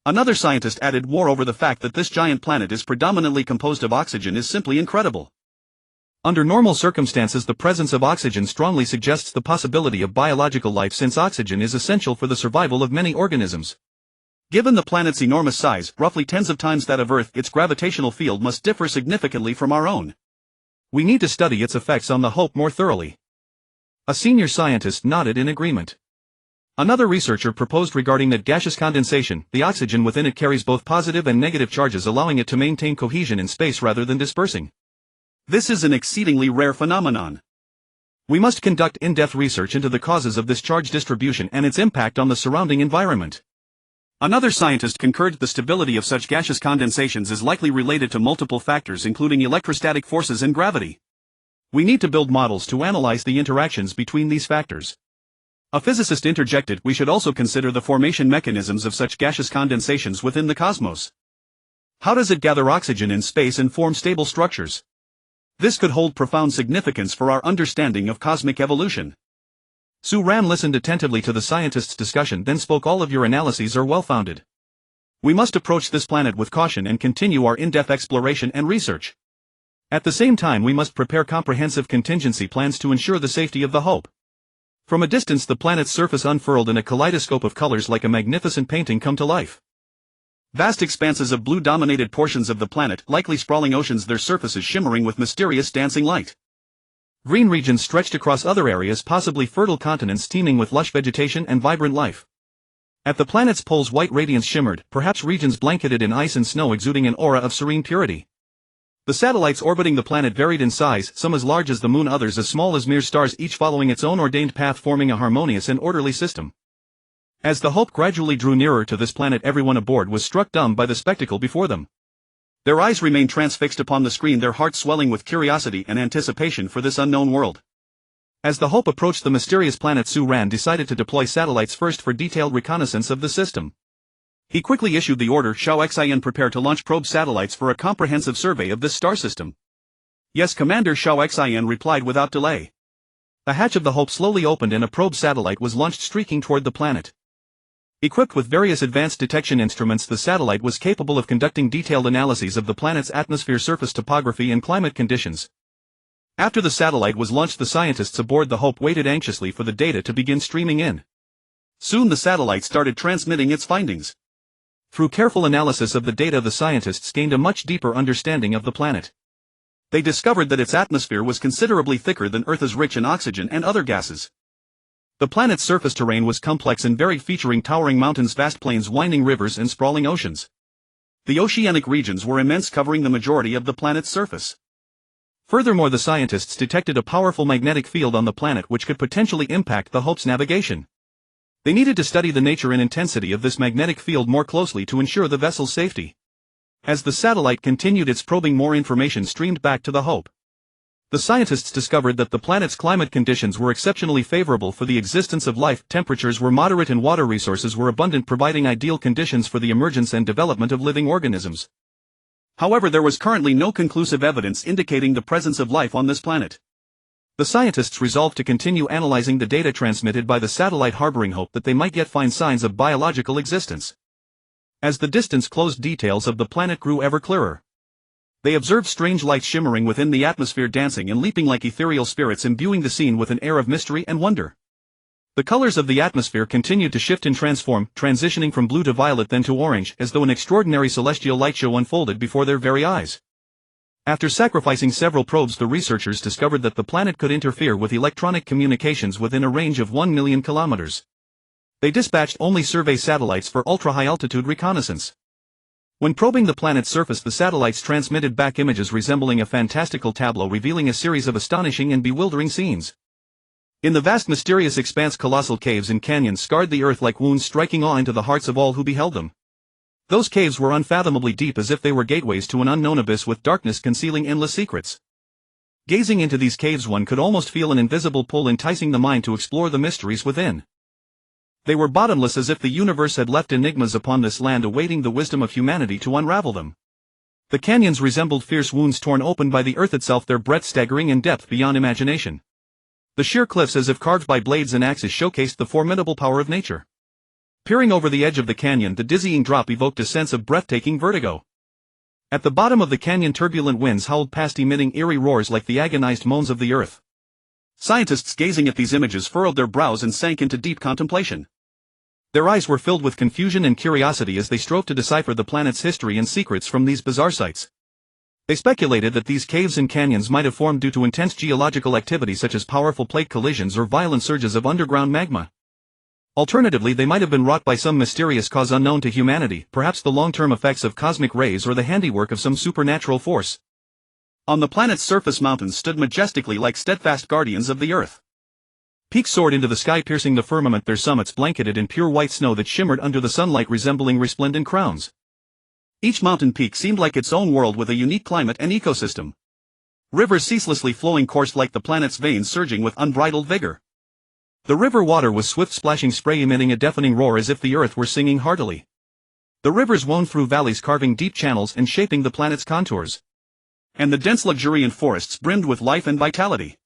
Another scientist added, moreover, the fact that this giant planet is predominantly composed of oxygen is simply incredible. Under normal circumstances, the presence of oxygen strongly suggests the possibility of biological life, since oxygen is essential for the survival of many organisms. Given the planet's enormous size, roughly tens of times that of Earth, its gravitational field must differ significantly from our own. We need to study its effects on the Hope more thoroughly. A senior scientist nodded in agreement. Another researcher proposed regarding that gaseous condensation, the oxygen within it carries both positive and negative charges, allowing it to maintain cohesion in space rather than dispersing. This is an exceedingly rare phenomenon. We must conduct in-depth research into the causes of this charge distribution and its impact on the surrounding environment. Another scientist concurred the stability of such gaseous condensations is likely related to multiple factors, including electrostatic forces and gravity. We need to build models to analyze the interactions between these factors. A physicist interjected, we should also consider the formation mechanisms of such gaseous condensations within the cosmos. How does it gather oxygen in space and form stable structures? This could hold profound significance for our understanding of cosmic evolution. Su Ran listened attentively to the scientist's discussion, then spoke, all of your analyses are well-founded. We must approach this planet with caution and continue our in-depth exploration and research. At the same time, we must prepare comprehensive contingency plans to ensure the safety of the Hope. From a distance, the planet's surface unfurled and a kaleidoscope of colors like a magnificent painting come to life. Vast expanses of blue dominated portions of the planet, likely sprawling oceans, their surfaces shimmering with mysterious dancing light. Green regions stretched across other areas, possibly fertile continents teeming with lush vegetation and vibrant life. At the planet's poles, white radiance shimmered, perhaps regions blanketed in ice and snow exuding an aura of serene purity. The satellites orbiting the planet varied in size, some as large as the moon, others as small as mere stars, each following its own ordained path, forming a harmonious and orderly system. As the Hope gradually drew nearer to this planet, everyone aboard was struck dumb by the spectacle before them. Their eyes remained transfixed upon the screen, their hearts swelling with curiosity and anticipation for this unknown world. As the Hope approached the mysterious planet, Su Ran decided to deploy satellites first for detailed reconnaissance of the system. He quickly issued the order, Xiao Xian, prepare to launch probe satellites for a comprehensive survey of this star system. Yes, Commander, Xiao Xian replied without delay. The hatch of the Hope slowly opened and a probe satellite was launched, streaking toward the planet. Equipped with various advanced detection instruments, the satellite was capable of conducting detailed analyses of the planet's atmosphere, surface topography and climate conditions. After the satellite was launched, the scientists aboard the Hope waited anxiously for the data to begin streaming in. Soon the satellite started transmitting its findings. Through careful analysis of the data, the scientists gained a much deeper understanding of the planet. They discovered that its atmosphere was considerably thicker than Earth's, rich in oxygen and other gases. The planet's surface terrain was complex and varied, featuring towering mountains, vast plains, winding rivers and sprawling oceans. The oceanic regions were immense, covering the majority of the planet's surface. Furthermore, the scientists detected a powerful magnetic field on the planet which could potentially impact the Hope's navigation. They needed to study the nature and intensity of this magnetic field more closely to ensure the vessel's safety. As the satellite continued its probing, more information streamed back to the Hope. The scientists discovered that the planet's climate conditions were exceptionally favorable for the existence of life. Temperatures were moderate and water resources were abundant, providing ideal conditions for the emergence and development of living organisms. However, there was currently no conclusive evidence indicating the presence of life on this planet. The scientists resolved to continue analyzing the data transmitted by the satellite, harboring hope that they might yet find signs of biological existence. As the distance closed, details of the planet grew ever clearer. They observed strange lights shimmering within the atmosphere, dancing and leaping like ethereal spirits, imbuing the scene with an air of mystery and wonder. The colors of the atmosphere continued to shift and transform, transitioning from blue to violet, then to orange, as though an extraordinary celestial light show unfolded before their very eyes. After sacrificing several probes, the researchers discovered that the planet could interfere with electronic communications within a range of 1 million kilometers. They dispatched only survey satellites for ultra-high-altitude reconnaissance. When probing the planet's surface, the satellites transmitted back images resembling a fantastical tableau, revealing a series of astonishing and bewildering scenes. In the vast mysterious expanse, colossal caves and canyons scarred the earth like wounds, striking awe into the hearts of all who beheld them. Those caves were unfathomably deep, as if they were gateways to an unknown abyss with darkness concealing endless secrets. Gazing into these caves, one could almost feel an invisible pull enticing the mind to explore the mysteries within. They were bottomless, as if the universe had left enigmas upon this land awaiting the wisdom of humanity to unravel them. The canyons resembled fierce wounds torn open by the earth itself, their breadth staggering in depth beyond imagination. The sheer cliffs, as if carved by blades and axes, showcased the formidable power of nature. Peering over the edge of the canyon, the dizzying drop evoked a sense of breathtaking vertigo. At the bottom of the canyon, turbulent winds howled past, emitting eerie roars like the agonized moans of the earth. Scientists gazing at these images furrowed their brows and sank into deep contemplation. Their eyes were filled with confusion and curiosity as they strove to decipher the planet's history and secrets from these bizarre sights. They speculated that these caves and canyons might have formed due to intense geological activity such as powerful plate collisions or violent surges of underground magma. Alternatively, they might have been wrought by some mysterious cause unknown to humanity, perhaps the long-term effects of cosmic rays or the handiwork of some supernatural force. On the planet's surface, mountains stood majestically like steadfast guardians of the earth. Peaks soared into the sky, piercing the firmament, their summits blanketed in pure white snow that shimmered under the sunlight, resembling resplendent crowns. Each mountain peak seemed like its own world with a unique climate and ecosystem. Rivers ceaselessly flowing coursed like the planet's veins, surging with unbridled vigor. The river water was swift, splashing spray, emitting a deafening roar as if the earth were singing heartily. The rivers wound through valleys, carving deep channels and shaping the planet's contours. And the dense, luxuriant forests brimmed with life and vitality.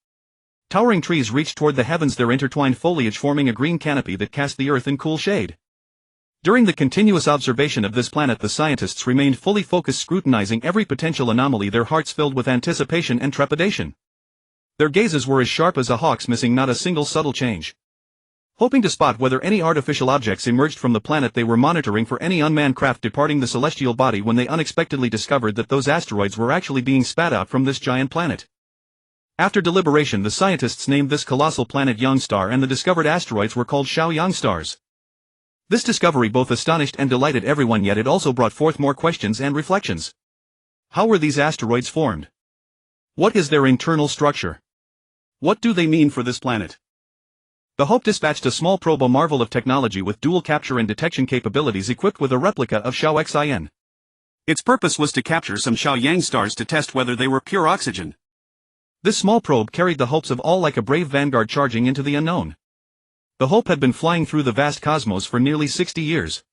Towering trees reached toward the heavens, their intertwined foliage forming a green canopy that cast the earth in cool shade. During the continuous observation of this planet, the scientists remained fully focused, scrutinizing every potential anomaly, their hearts filled with anticipation and trepidation. Their gazes were as sharp as a hawk's, missing not a single subtle change. Hoping to spot whether any artificial objects emerged from the planet, they were monitoring for any unmanned craft departing the celestial body, when they unexpectedly discovered that those asteroids were actually being spat out from this giant planet. After deliberation, the scientists named this colossal planet Young Star, and the discovered asteroids were called Xiaoyang stars. This discovery both astonished and delighted everyone, yet it also brought forth more questions and reflections. How were these asteroids formed? What is their internal structure? What do they mean for this planet? The Hope dispatched a small probe, a marvel of technology with dual capture and detection capabilities, equipped with a replica of Xiaoxin. Its purpose was to capture some Xiaoyang stars to test whether they were pure oxygen. This small probe carried the hopes of all like a brave vanguard charging into the unknown. The Hope had been flying through the vast cosmos for nearly 60 years.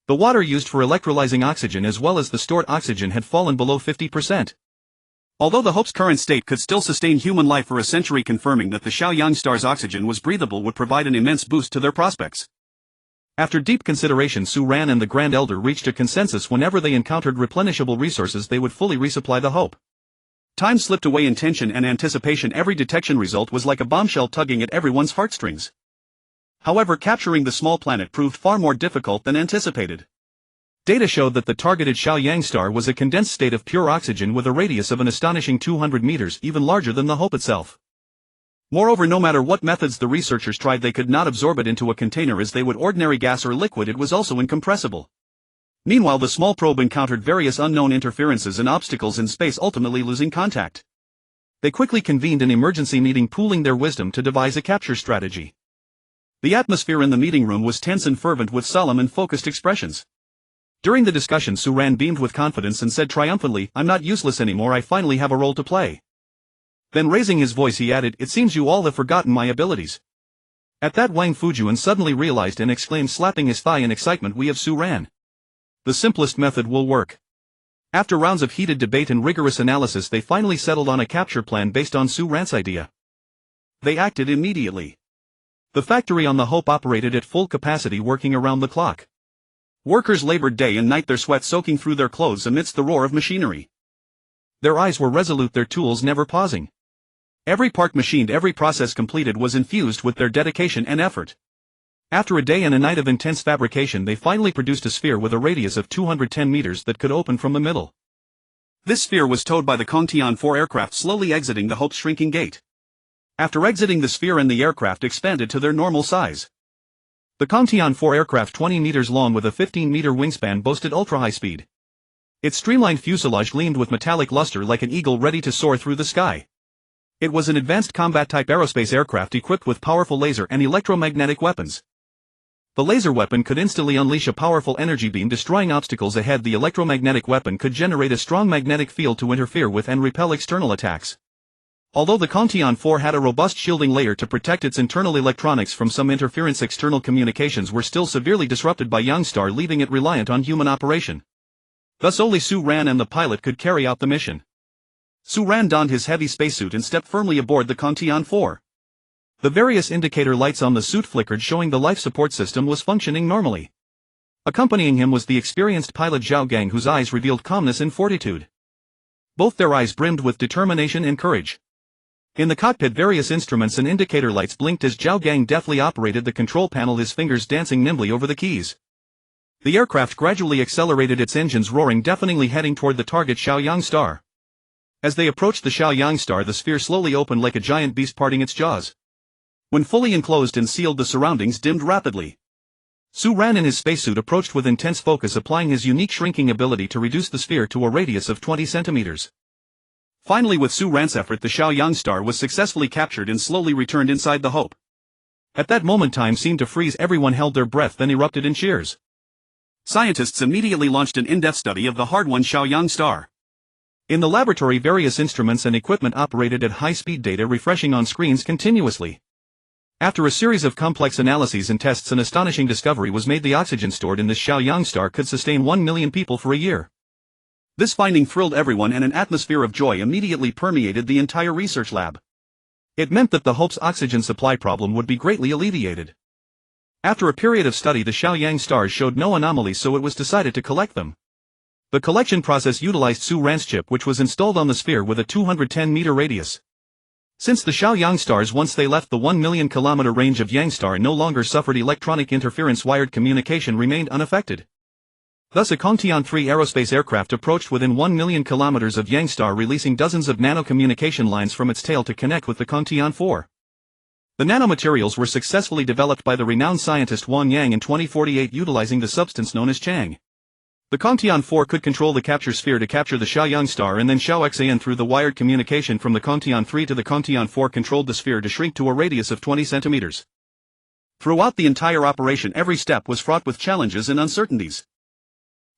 The water used for electrolyzing oxygen as well as the stored oxygen had fallen below 50%. Although the Hope's current state could still sustain human life for a century, confirming that the Xiaoyang star's oxygen was breathable would provide an immense boost to their prospects. After deep consideration, Su Ran and the Grand Elder reached a consensus: whenever they encountered replenishable resources, they would fully resupply the Hope. Time slipped away in tension and anticipation. Every detection result was like a bombshell tugging at everyone's heartstrings. However, capturing the small planet proved far more difficult than anticipated. Data showed that the targeted Xiaoyang star was a condensed state of pure oxygen with a radius of an astonishing 200 meters, even larger than the Hope itself. Moreover, no matter what methods the researchers tried, they could not absorb it into a container as they would ordinary gas or liquid. It was also incompressible. Meanwhile, the small probe encountered various unknown interferences and obstacles in space, ultimately losing contact. They quickly convened an emergency meeting, pooling their wisdom to devise a capture strategy. The atmosphere in the meeting room was tense and fervent, with solemn and focused expressions. During the discussion, Su Ran beamed with confidence and said triumphantly, "I'm not useless anymore, I finally have a role to play." Then raising his voice he added, "It seems you all have forgotten my abilities." At that, Wang Fujuan suddenly realized and exclaimed, slapping his thigh in excitement, "We have Su Ran. The simplest method will work." After rounds of heated debate and rigorous analysis, they finally settled on a capture plan based on Su Ran's idea. They acted immediately. The factory on the Hope operated at full capacity, working around the clock. Workers labored day and night, their sweat soaking through their clothes amidst the roar of machinery. Their eyes were resolute, their tools never pausing. Every part machined, every process completed was infused with their dedication and effort. After a day and a night of intense fabrication, they finally produced a sphere with a radius of 210 meters that could open from the middle. This sphere was towed by the Kongtian 4 aircraft, slowly exiting the Hope's shrinking gate. After exiting the sphere, and the aircraft expanded to their normal size. The Kongtian 4 aircraft, 20 meters long with a 15-meter wingspan, boasted ultra-high speed. Its streamlined fuselage gleamed with metallic luster like an eagle ready to soar through the sky. It was an advanced combat-type aerospace aircraft equipped with powerful laser and electromagnetic weapons. The laser weapon could instantly unleash a powerful energy beam, destroying obstacles ahead. The electromagnetic weapon could generate a strong magnetic field to interfere with and repel external attacks. Although the Cantillon 4 had a robust shielding layer to protect its internal electronics from some interference, external communications were still severely disrupted by Youngstar, leaving it reliant on human operation. Thus only Su Ran and the pilot could carry out the mission. Su Ran donned his heavy spacesuit and stepped firmly aboard the Cantillon 4. The various indicator lights on the suit flickered, showing the life support system was functioning normally. Accompanying him was the experienced pilot Zhao Gang, whose eyes revealed calmness and fortitude. Both their eyes brimmed with determination and courage. In the cockpit, various instruments and indicator lights blinked as Zhao Gang deftly operated the control panel, his fingers dancing nimbly over the keys. The aircraft gradually accelerated, its engines roaring deafeningly, heading toward the target, Shaoyang Star. As they approached the Shaoyang Star, the sphere slowly opened like a giant beast parting its jaws. When fully enclosed and sealed, the surroundings dimmed rapidly. Su Ran in his spacesuit approached with intense focus, applying his unique shrinking ability to reduce the sphere to a radius of 20 centimeters. Finally, with Su Ran's effort, the Shaoyang Star was successfully captured and slowly returned inside the Hope. At that moment, time seemed to freeze. Everyone held their breath, then erupted in cheers. Scientists immediately launched an in-depth study of the hard-won Shaoyang Star. In the laboratory, various instruments and equipment operated at high speed, data refreshing on screens continuously. After a series of complex analyses and tests, an astonishing discovery was made: the oxygen stored in this Shaoyang Star could sustain 1 million people for a year. This finding thrilled everyone, and an atmosphere of joy immediately permeated the entire research lab. It meant that the Hope's oxygen supply problem would be greatly alleviated. After a period of study, the Shaoyang stars showed no anomalies, so it was decided to collect them. The collection process utilized Su Ran's chip, which was installed on the sphere with a 210-meter radius. Since the Shaoyang stars, once they left the 1 million kilometer range of Yangstar, no longer suffered electronic interference, wired communication remained unaffected. Thus a Cantillon 3 aerospace aircraft approached within 1 million kilometers of Yangstar, releasing dozens of nano-communication lines from its tail to connect with the Cantillon 4. The nanomaterials were successfully developed by the renowned scientist Wang Yang in 2048, utilizing the substance known as Chang. The Cantillon 4 could control the capture sphere to capture the Shaoyang Star, and then Xiaoxan, through the wired communication from the Cantillon 3 to the Cantillon 4, controlled the sphere to shrink to a radius of 20 centimeters. Throughout the entire operation, every step was fraught with challenges and uncertainties.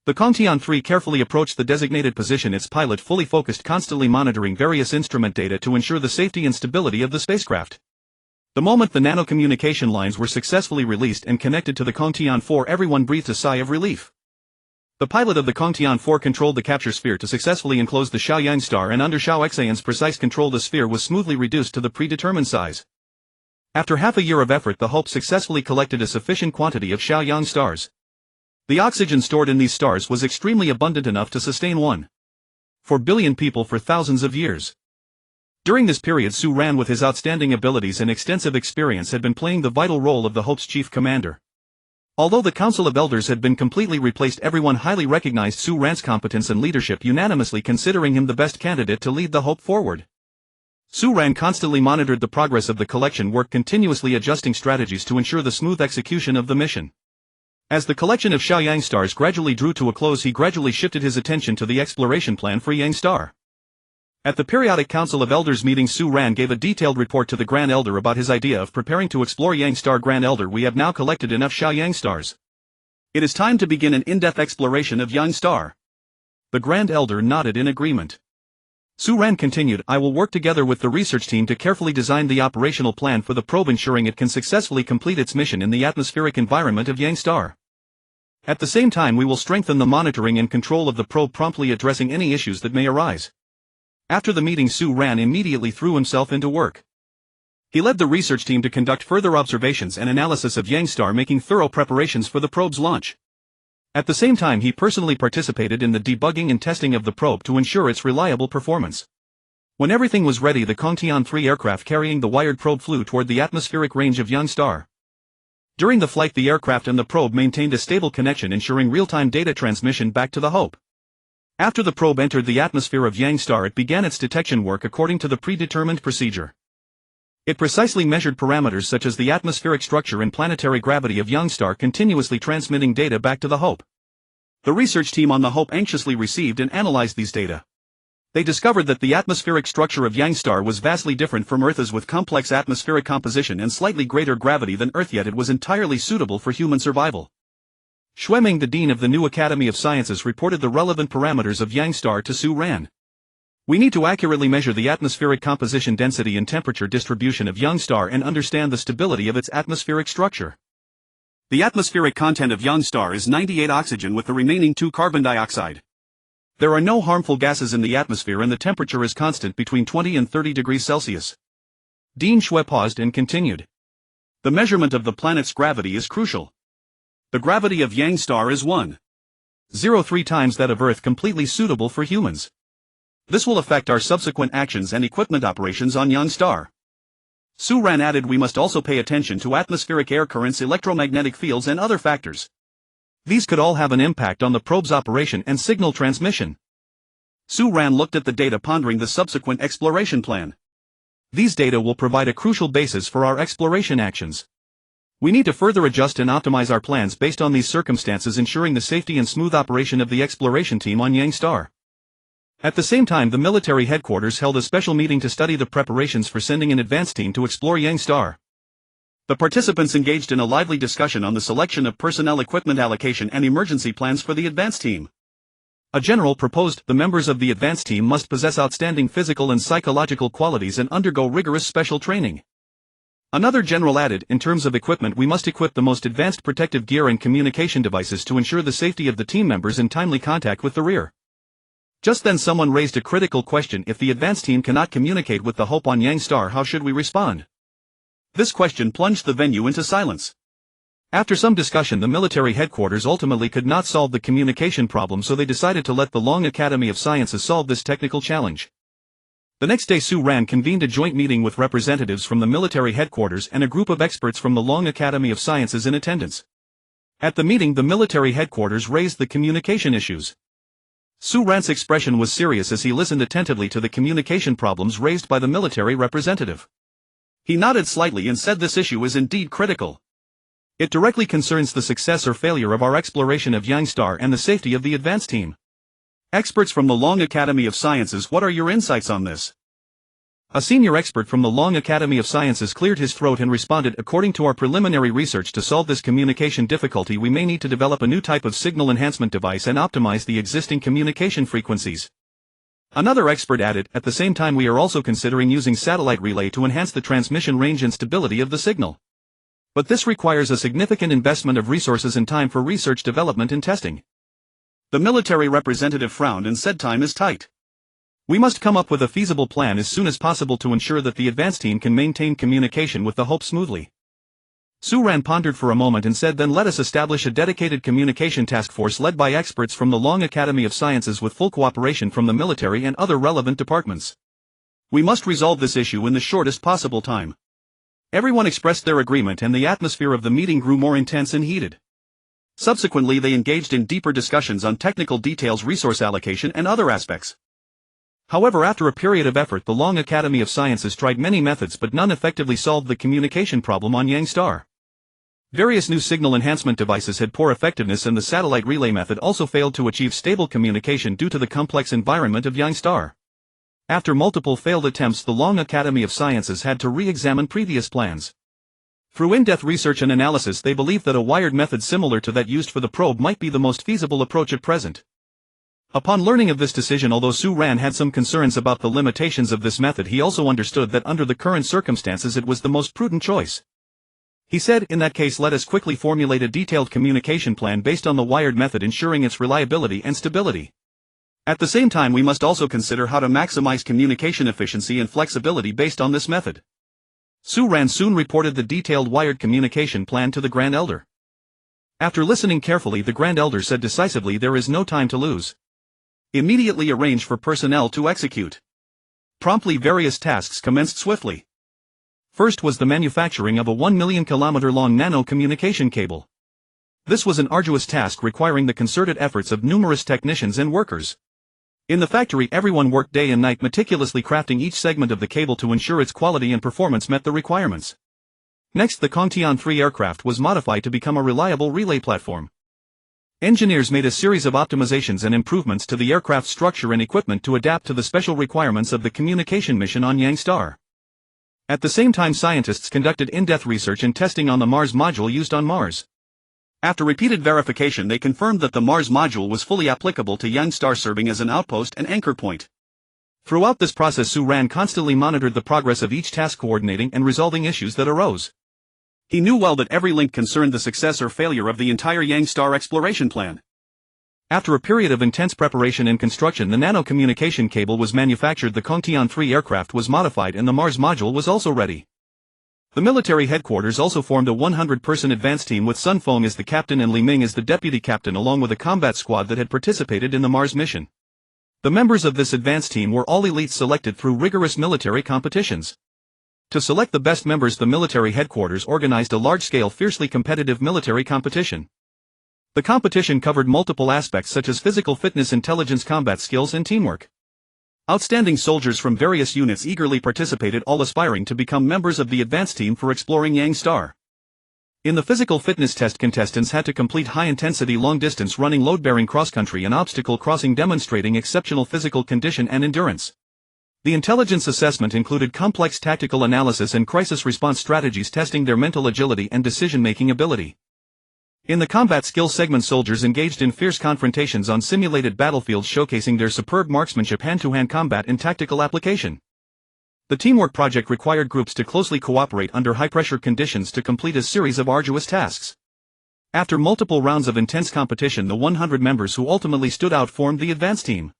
The Cantillon 3 carefully approached the designated position, its pilot fully focused, constantly monitoring various instrument data to ensure the safety and stability of the spacecraft. The moment the nano-communication lines were successfully released and connected to the Cantillon 4, everyone breathed a sigh of relief. The pilot of the Cantillon 4 controlled the capture sphere to successfully enclose the Shaoyang Star, and under Xiaoxan's precise control, the sphere was smoothly reduced to the predetermined size. After half a year of effort, the Hope successfully collected a sufficient quantity of Shaoyang stars. The oxygen stored in these stars was extremely abundant, enough to sustain 1.4 billion people for thousands of years. During this period, Su Ran, with his outstanding abilities and extensive experience, had been playing the vital role of the Hope's chief commander. Although the Council of Elders had been completely replaced, everyone highly recognized Su Ran's competence and leadership, unanimously considering him the best candidate to lead the Hope forward. Su Ran constantly monitored the progress of the collection work, continuously adjusting strategies to ensure the smooth execution of the mission. As the collection of Shaoyang stars gradually drew to a close, he gradually shifted his attention to the exploration plan for Yangstar. At the periodic Council of Elders meeting, Su Ran gave a detailed report to the Grand Elder about his idea of preparing to explore Yangstar. Grand Elder, we have now collected enough Shaoyang stars. It is time to begin an in-depth exploration of Yangstar. The Grand Elder nodded in agreement. Su Ran continued, I will work together with the research team to carefully design the operational plan for the probe, ensuring it can successfully complete its mission in the atmospheric environment of Yangstar. At the same time, we will strengthen the monitoring and control of the probe, promptly addressing any issues that may arise. After the meeting, Su Ran immediately threw himself into work. He led the research team to conduct further observations and analysis of Yangstar, making thorough preparations for the probe's launch. At the same time, he personally participated in the debugging and testing of the probe to ensure its reliable performance. When everything was ready, the Cantillon 3 aircraft carrying the wired probe flew toward the atmospheric range of Yangstar. During the flight, the aircraft and the probe maintained a stable connection, ensuring real-time data transmission back to the Hope. After the probe entered the atmosphere of Yangstar, it began its detection work according to the predetermined procedure. It precisely measured parameters such as the atmospheric structure and planetary gravity of Yangstar, continuously transmitting data back to the Hope. The research team on the Hope anxiously received and analyzed these data. They discovered that the atmospheric structure of Yangstar was vastly different from Earth's, with complex atmospheric composition and slightly greater gravity than Earth, yet it was entirely suitable for human survival. Xueming, the dean of the new Academy of Sciences, reported the relevant parameters of Yangstar to Su Ran. We need to accurately measure the atmospheric composition, density and temperature distribution of young star and understand the stability of its atmospheric structure. The atmospheric content of young star is 98 oxygen with the remaining 2 carbon dioxide. There are no harmful gases in the atmosphere and the temperature is constant between 20 and 30 degrees Celsius. Dean Shui paused and continued. The measurement of the planet's gravity is crucial. The gravity of Yang star is 1.03 times that of Earth, completely suitable for humans. This will affect our subsequent actions and equipment operations on Yang star. Su Ran added, we must also pay attention to atmospheric air currents, electromagnetic fields and other factors. These could all have an impact on the probe's operation and signal transmission. Su Ran looked at the data, pondering the subsequent exploration plan. These data will provide a crucial basis for our exploration actions. We need to further adjust and optimize our plans based on these circumstances, ensuring the safety and smooth operation of the exploration team on Yang star. At the same time, the military headquarters held a special meeting to study the preparations for sending an advance team to explore Yang star. The participants engaged in a lively discussion on the selection of personnel, equipment allocation and emergency plans for the advance team. A general proposed the members of the advance team must possess outstanding physical and psychological qualities and undergo rigorous special training. Another general added, in terms of equipment, we must equip the most advanced protective gear and communication devices to ensure the safety of the team members in timely contact with the rear. Just then someone raised a critical question: if the advance team cannot communicate with the Hope on Yang star, how should we respond? This question plunged the venue into silence. After some discussion, the military headquarters ultimately could not solve the communication problem, so they decided to let the Long Academy of Sciences solve this technical challenge. The next day, Su Ran convened a joint meeting with representatives from the military headquarters and a group of experts from the Long Academy of Sciences in attendance. At the meeting, the military headquarters raised the communication issues. Su Ran's expression was serious as he listened attentively to the communication problems raised by the military representative. He nodded slightly and said, this issue is indeed critical. It directly concerns the success or failure of our exploration of Yang star and the safety of the advance team. Experts from the Long Academy of Sciences, what are your insights on this? A senior expert from the Long Academy of Sciences cleared his throat and responded, according to our preliminary research, to solve this communication difficulty we may need to develop a new type of signal enhancement device and optimize the existing communication frequencies. Another expert added, at the same time we are also considering using satellite relay to enhance the transmission range and stability of the signal. But this requires a significant investment of resources and time for research, development and testing. The military representative frowned and said, time is tight. We must come up with a feasible plan as soon as possible to ensure that the advance team can maintain communication with the Hope smoothly. Su Ran pondered for a moment and said, then let us establish a dedicated communication task force led by experts from the Long Academy of Sciences with full cooperation from the military and other relevant departments. We must resolve this issue in the shortest possible time. Everyone expressed their agreement and the atmosphere of the meeting grew more intense and heated. Subsequently, they engaged in deeper discussions on technical details, resource allocation and other aspects. However, after a period of effort, the Long Academy of Sciences tried many methods, but none effectively solved the communication problem on Yang star. Various new signal enhancement devices had poor effectiveness, and the satellite relay method also failed to achieve stable communication due to the complex environment of Yang star. After multiple failed attempts, the Long Academy of Sciences had to re-examine previous plans. Through in-depth research and analysis, they believed that a wired method similar to that used for the probe might be the most feasible approach at present. Upon learning of this decision, although Su Ran had some concerns about the limitations of this method, he also understood that under the current circumstances it was the most prudent choice. He said, in that case, let us quickly formulate a detailed communication plan based on the wired method, ensuring its reliability and stability. At the same time, we must also consider how to maximize communication efficiency and flexibility based on this method. Su Ran soon reported the detailed wired communication plan to the Grand Elder. After listening carefully, the Grand Elder said decisively, there is no time to lose. Immediately arrange for personnel to execute. Promptly, various tasks commenced swiftly. First was the manufacturing of a 1 million kilometer long nano communication cable. This was an arduous task requiring the concerted efforts of numerous technicians and workers. In the factory, everyone worked day and night, meticulously crafting each segment of the cable to ensure its quality and performance met the requirements. Next, the Kongtian 3 aircraft was modified to become a reliable relay platform. Engineers made a series of optimizations and improvements to the aircraft structure and equipment to adapt to the special requirements of the communication mission on Yang star. At the same time, scientists conducted in-depth research and testing on the Mars module used on Mars. After repeated verification, they confirmed that the Mars module was fully applicable to Yang star, serving as an outpost and anchor point. Throughout this process, Su Ran constantly monitored the progress of each task, coordinating and resolving issues that arose. He knew well that every link concerned the success or failure of the entire Yang Star exploration plan. After a period of intense preparation and construction, the nano-communication cable was manufactured, the Kongtian 3 aircraft was modified, and the Mars module was also ready. The military headquarters also formed a 100-person advance team with Sun Feng as the captain and Li Ming as the deputy captain, along with a combat squad that had participated in the Mars mission. The members of this advance team were all elites selected through rigorous military competitions. To select the best members, the military headquarters organized a large-scale, fiercely competitive military competition. The competition covered multiple aspects such as physical fitness, intelligence, combat skills, and teamwork. Outstanding soldiers from various units eagerly participated, all aspiring to become members of the advance team for exploring Yang Star. In the physical fitness test, contestants had to complete high-intensity long-distance running, load-bearing cross-country, and obstacle crossing, demonstrating exceptional physical condition and endurance. The intelligence assessment included complex tactical analysis and crisis response strategies, testing their mental agility and decision-making ability. In the combat skills segment, soldiers engaged in fierce confrontations on simulated battlefields, showcasing their superb marksmanship, hand-to-hand combat, and tactical application. The teamwork project required groups to closely cooperate under high-pressure conditions to complete a series of arduous tasks. After multiple rounds of intense competition, the 100 members who ultimately stood out formed the advance team.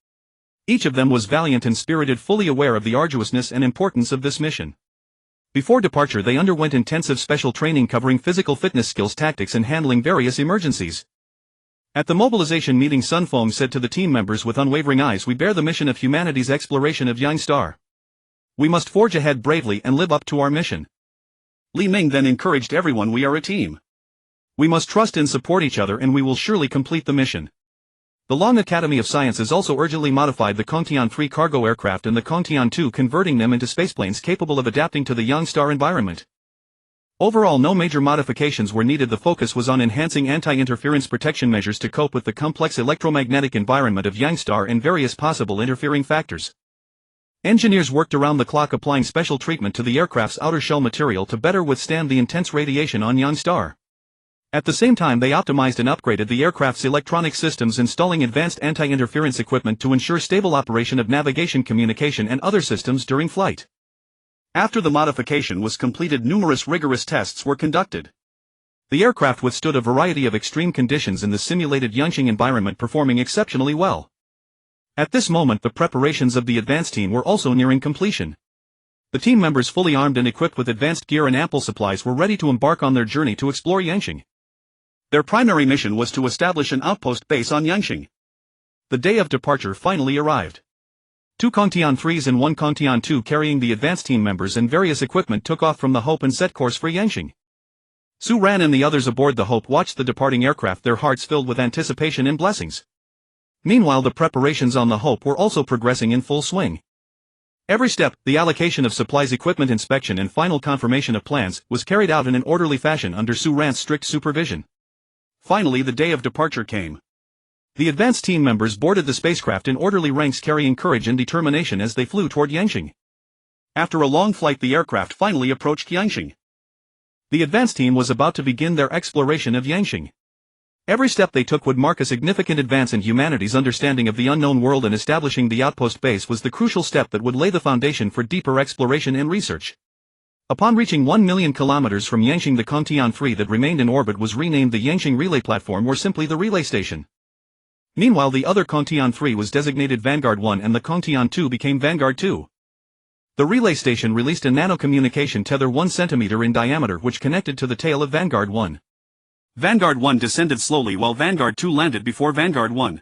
Each of them was valiant and spirited, fully aware of the arduousness and importance of this mission. Before departure, they underwent intensive special training covering physical fitness skills, tactics, and handling various emergencies. At the mobilization meeting, Sun Feng said to the team members with unwavering eyes, "We bear the mission of humanity's exploration of Yang Star. We must forge ahead bravely and live up to our mission." Li Ming then encouraged everyone, "We are a team. We must trust and support each other, and we will surely complete the mission." The Long Academy of Sciences also urgently modified the Kongtian 3 cargo aircraft and the Kongtian 2, converting them into spaceplanes capable of adapting to the Yang Star environment. Overall, no major modifications were needed. The focus was on enhancing anti-interference protection measures to cope with the complex electromagnetic environment of Yang Star and various possible interfering factors. Engineers worked around the clock, applying special treatment to the aircraft's outer shell material to better withstand the intense radiation on Yang Star. At the same time, they optimized and upgraded the aircraft's electronic systems, installing advanced anti-interference equipment to ensure stable operation of navigation, communication, and other systems during flight. After the modification was completed, numerous rigorous tests were conducted. The aircraft withstood a variety of extreme conditions in the simulated Yangqing environment, performing exceptionally well. At this moment, the preparations of the advance team were also nearing completion. The team members, fully armed and equipped with advanced gear and ample supplies, were ready to embark on their journey to explore Yangqing. Their primary mission was to establish an outpost base on Yangqing. The day of departure finally arrived. 2 Kongtian 3s and 1 Kongtian 2 carrying the advance team members and various equipment took off from the Hope and set course for Yangqing. Su Ran and the others aboard the Hope watched the departing aircraft, their hearts filled with anticipation and blessings. Meanwhile, the preparations on the Hope were also progressing in full swing. Every step, the allocation of supplies, equipment inspection, and final confirmation of plans, was carried out in an orderly fashion under Su Ran's strict supervision. Finally, the day of departure came. The advance team members boarded the spacecraft in orderly ranks, carrying courage and determination as they flew toward Yangqing. After a long flight, the aircraft finally approached Yangqing. The advance team was about to begin their exploration of Yangqing. Every step they took would mark a significant advance in humanity's understanding of the unknown world, and establishing the outpost base was the crucial step that would lay the foundation for deeper exploration and research. Upon reaching 1 million kilometers from Yangqing, the Kongtian 3 that remained in orbit was renamed the Yangqing Relay Platform, or simply the Relay Station. Meanwhile, the other Kongtian 3 was designated Vanguard 1 and the Kongtian 2 became Vanguard 2. The Relay Station released a nano-communication tether 1 centimeter in diameter which connected to the tail of Vanguard 1. Vanguard 1 descended slowly while Vanguard 2 landed before Vanguard 1.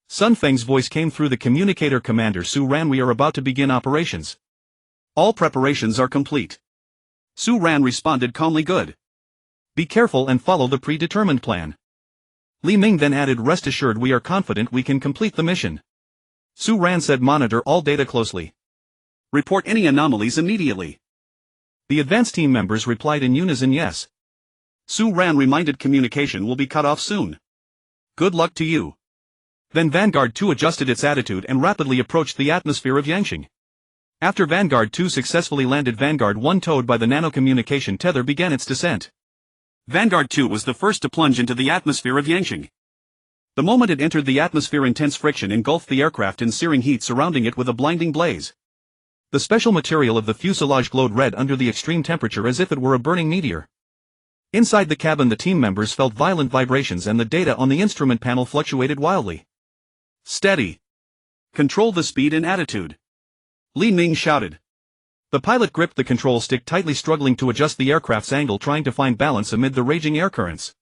Sun Feng's voice came through the communicator. "Commander Su Ran, we are about to begin operations. All preparations are complete." Su Ran responded calmly, "Good. Be careful and follow the predetermined plan." Li Ming then added, "Rest assured, we are confident we can complete the mission." Su Ran said, "Monitor all data closely. Report any anomalies immediately." The advance team members replied in unison, "Yes." Su Ran reminded, "Communication will be cut off soon. Good luck to you." Then Vanguard 2 adjusted its attitude and rapidly approached the atmosphere of Yangqing. After Vanguard 2 successfully landed, Vanguard 1, towed by the nano-communication tether, began its descent. Vanguard 2 was the first to plunge into the atmosphere of Yangqing. The moment it entered the atmosphere, intense friction engulfed the aircraft in searing heat, surrounding it with a blinding blaze. The special material of the fuselage glowed red under the extreme temperature as if it were a burning meteor. Inside the cabin, the team members felt violent vibrations and the data on the instrument panel fluctuated wildly. "Steady. Control the speed and attitude," Li Ming shouted. The pilot gripped the control stick tightly, struggling to adjust the aircraft's angle, trying to find balance amid the raging air currents.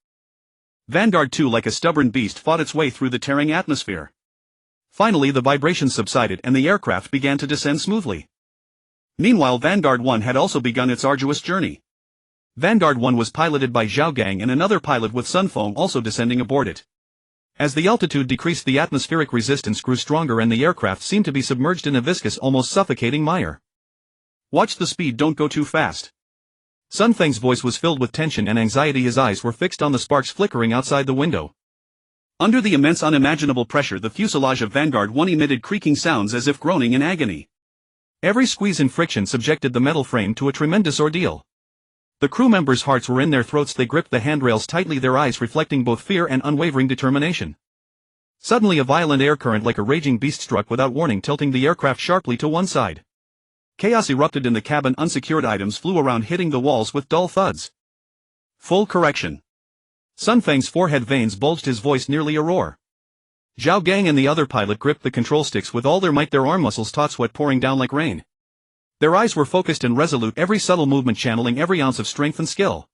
Vanguard 2, like a stubborn beast, fought its way through the tearing atmosphere. Finally, the vibrations subsided and the aircraft began to descend smoothly. Meanwhile, Vanguard 1 had also begun its arduous journey. Vanguard 1 was piloted by Zhao Gang and another pilot, with Sun Feng also descending aboard it. As the altitude decreased, the atmospheric resistance grew stronger and the aircraft seemed to be submerged in a viscous, almost suffocating mire. "Watch the speed, don't go too fast." Sun Feng's voice was filled with tension and anxiety. His eyes were fixed on the sparks flickering outside the window. Under the immense, unimaginable pressure, the fuselage of Vanguard 1 emitted creaking sounds as if groaning in agony. Every squeeze and friction subjected the metal frame to a tremendous ordeal. The crew members' hearts were in their throats. They gripped the handrails tightly, their eyes reflecting both fear and unwavering determination. Suddenly, a violent air current like a raging beast struck without warning, tilting the aircraft sharply to one side. Chaos erupted in the cabin. Unsecured items flew around, hitting the walls with dull thuds. "Full correction." Sun Feng's forehead veins bulged, his voice nearly a roar. Zhao Gang and the other pilot gripped the control sticks with all their might, their arm muscles taut, sweat pouring down like rain. Their eyes were focused and resolute, every subtle movement channeling every ounce of strength and skill.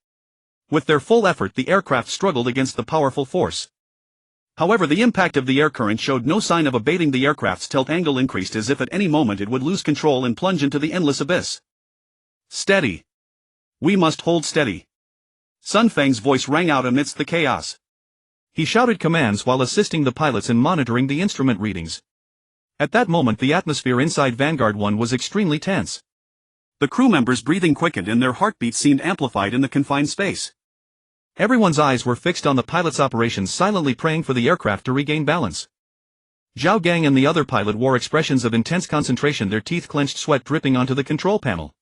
With their full effort, the aircraft struggled against the powerful force. However, the impact of the air current showed no sign of abating. The aircraft's tilt angle increased as if at any moment it would lose control and plunge into the endless abyss. "Steady. We must hold steady." Sun Feng's voice rang out amidst the chaos. He shouted commands while assisting the pilots in monitoring the instrument readings. At that moment, the atmosphere inside Vanguard 1 was extremely tense. The crew members' breathing quickened and their heartbeats seemed amplified in the confined space. Everyone's eyes were fixed on the pilot's operations, silently praying for the aircraft to regain balance. Zhao Gang and the other pilot wore expressions of intense concentration, their teeth clenched, sweat dripping onto the control panel.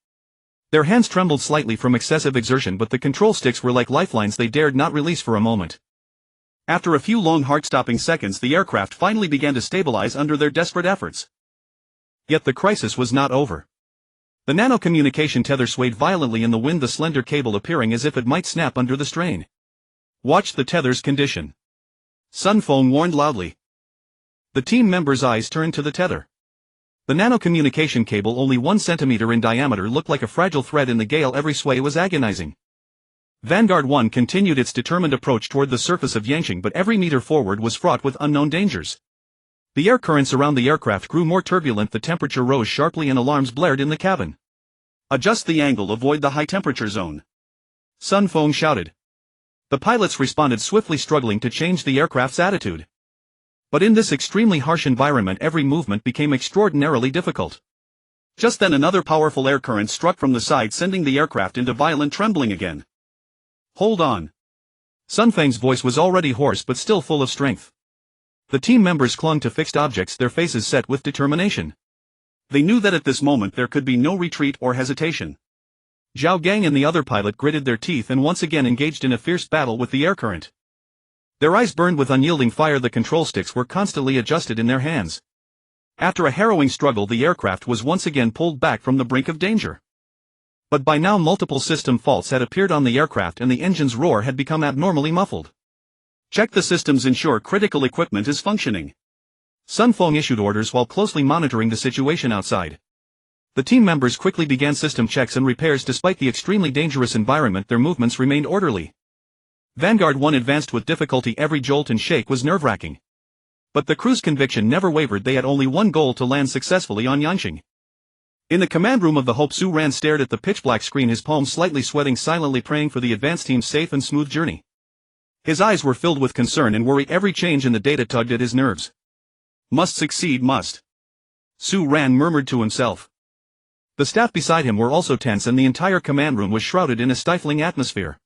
Their hands trembled slightly from excessive exertion, but the control sticks were like lifelines they dared not release for a moment. After a few long, heart-stopping seconds, the aircraft finally began to stabilize under their desperate efforts. Yet the crisis was not over. The nano-communication tether swayed violently in the wind, the slender cable appearing as if it might snap under the strain. "Watch the tether's condition," Sun Feng warned loudly. The team members' eyes turned to the tether. The nano-communication cable, only 1 centimeter in diameter, looked like a fragile thread in the gale. Every sway was agonizing. Vanguard 1 continued its determined approach toward the surface of Yangqing, but every meter forward was fraught with unknown dangers. The air currents around the aircraft grew more turbulent, the temperature rose sharply and alarms blared in the cabin. "Adjust the angle, avoid the high-temperature zone," Sun Feng shouted. The pilots responded swiftly, struggling to change the aircraft's attitude. But in this extremely harsh environment, every movement became extraordinarily difficult. Just then, another powerful air current struck from the side, sending the aircraft into violent trembling again. "Hold on." Sun Feng's voice was already hoarse but still full of strength. The team members clung to fixed objects, their faces set with determination. They knew that at this moment there could be no retreat or hesitation. Zhao Gang and the other pilot gritted their teeth and once again engaged in a fierce battle with the air current. Their eyes burned with unyielding fire, the control sticks were constantly adjusted in their hands. After a harrowing struggle, the aircraft was once again pulled back from the brink of danger. But by now multiple system faults had appeared on the aircraft and the engine's roar had become abnormally muffled. "Check the systems, ensure critical equipment is functioning," Sun Feng issued orders while closely monitoring the situation outside. The team members quickly began system checks and repairs. Despite the extremely dangerous environment, their movements remained orderly. Vanguard 1 advanced with difficulty. Every jolt and shake was nerve-wracking. But the crew's conviction never wavered. They had only one goal: to land successfully on Yangqing. In the command room of the Hope, Su Ran stared at the pitch-black screen, his palms slightly sweating, silently praying for the advance team's safe and smooth journey. His eyes were filled with concern and worry. Every change in the data tugged at his nerves. "Must succeed, must," Su Ran murmured to himself. The staff beside him were also tense and the entire command room was shrouded in a stifling atmosphere.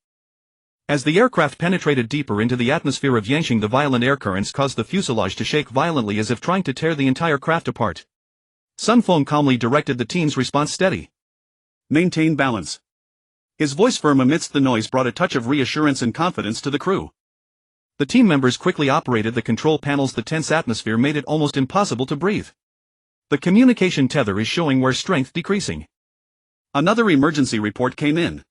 As the aircraft penetrated deeper into the atmosphere of Yangqing, the violent air currents caused the fuselage to shake violently as if trying to tear the entire craft apart. Sun Feng calmly directed the team's response: "Steady. Maintain balance." His voice, firm amidst the noise, brought a touch of reassurance and confidence to the crew. The team members quickly operated the control panels. The tense atmosphere made it almost impossible to breathe. The communication tether is showing wear strength decreasing. Another emergency report came in.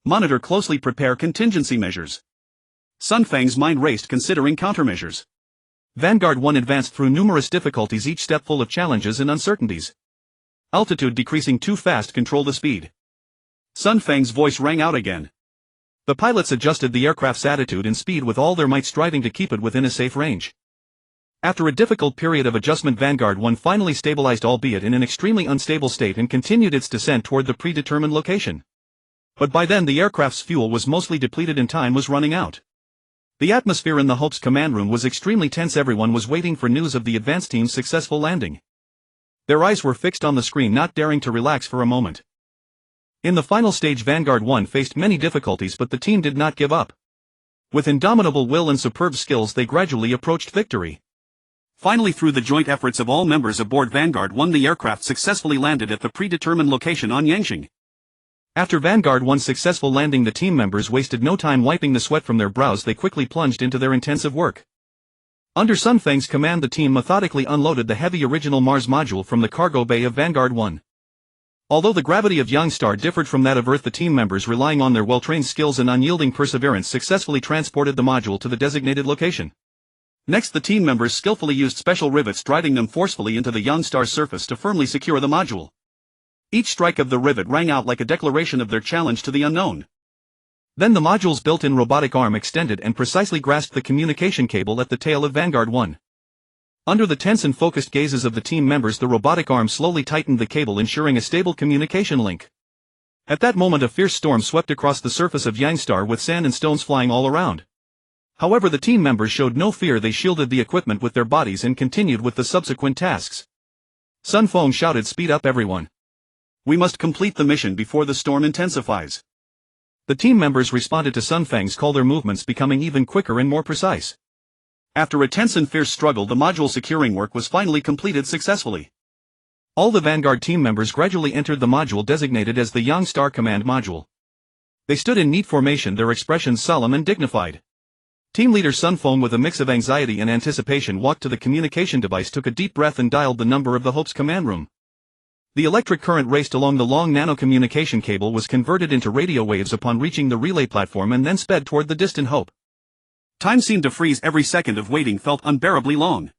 Monitor closely, prepare contingency measures. Sun Fang's mind raced considering countermeasures. Vanguard 1 advanced through numerous difficulties, each step full of challenges and uncertainties. Altitude decreasing too fast, control the speed. Sun Fang's voice rang out again. The pilots adjusted the aircraft's attitude and speed with all their might, striving to keep it within a safe range. After a difficult period of adjustment, Vanguard 1 finally stabilized, albeit in an extremely unstable state, and continued its descent toward the predetermined location. But by then the aircraft's fuel was mostly depleted and time was running out. The atmosphere in the Hope's command room was extremely tense. Everyone was waiting for news of the advance team's successful landing. Their eyes were fixed on the screen, not daring to relax for a moment. In the final stage, Vanguard 1 faced many difficulties, but the team did not give up. With indomitable will and superb skills, they gradually approached victory. Finally, through the joint efforts of all members aboard Vanguard 1, the aircraft successfully landed at the predetermined location on Yangsheng. After Vanguard 1's successful landing, the team members wasted no time wiping the sweat from their brows. They quickly plunged into their intensive work. Under Sun Fang's command, the team methodically unloaded the heavy original Mars module from the cargo bay of Vanguard 1. Although the gravity of Youngstar differed from that of Earth, the team members, relying on their well-trained skills and unyielding perseverance, successfully transported the module to the designated location. Next, the team members skillfully used special rivets, driving them forcefully into the Youngstar's surface to firmly secure the module. Each strike of the rivet rang out like a declaration of their challenge to the unknown. Then the module's built-in robotic arm extended and precisely grasped the communication cable at the tail of Vanguard 1. Under the tense and focused gazes of the team members, the robotic arm slowly tightened the cable, ensuring a stable communication link. At that moment, a fierce storm swept across the surface of Youngstar, with sand and stones flying all around. However, the team members showed no fear. They shielded the equipment with their bodies and continued with the subsequent tasks. Sun Fang shouted, "Speed up, everyone. We must complete the mission before the storm intensifies." The team members responded to Sun Fang's call, their movements becoming even quicker and more precise. After a tense and fierce struggle, the module securing work was finally completed successfully. All the Vanguard team members gradually entered the module designated as the Youngstar Command Module. They stood in neat formation, their expressions solemn and dignified. Team leader Sun Fang, with a mix of anxiety and anticipation, walked to the communication device, took a deep breath, and dialed the number of the Hope's command room. The electric current raced along the long nano-communication cable, was converted into radio waves upon reaching the relay platform, and then sped toward the distant Hope. Time seemed to freeze. Every second of waiting felt unbearably long.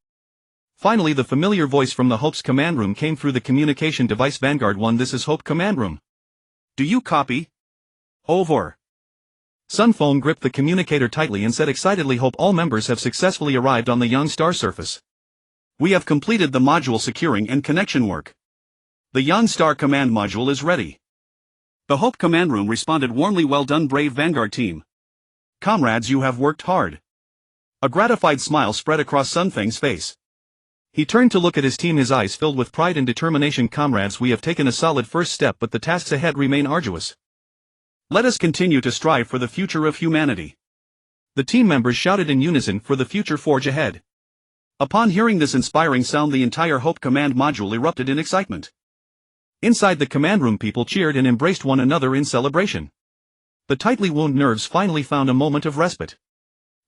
Finally, the familiar voice from the Hope's command room came through the communication device. "Vanguard 1, this is Hope Command Room. Do you copy? Over." Sun Fang gripped the communicator tightly and said excitedly, "Hope, all members have successfully arrived on the Youngstar surface. We have completed the module securing and connection work. The Youngstar command module is ready." The Hope Command Room responded warmly, "Well done, brave Vanguard team. Comrades, you have worked hard." A gratified smile spread across Sun Fang's face. He turned to look at his team, his eyes filled with pride and determination. "Comrades, we have taken a solid first step, but the tasks ahead remain arduous. Let us continue to strive for the future of humanity." The team members shouted in unison, "For the future, forge ahead." Upon hearing this inspiring sound, the entire Hope Command Module erupted in excitement. Inside the command room, people cheered and embraced one another in celebration. The tightly wound nerves finally found a moment of respite.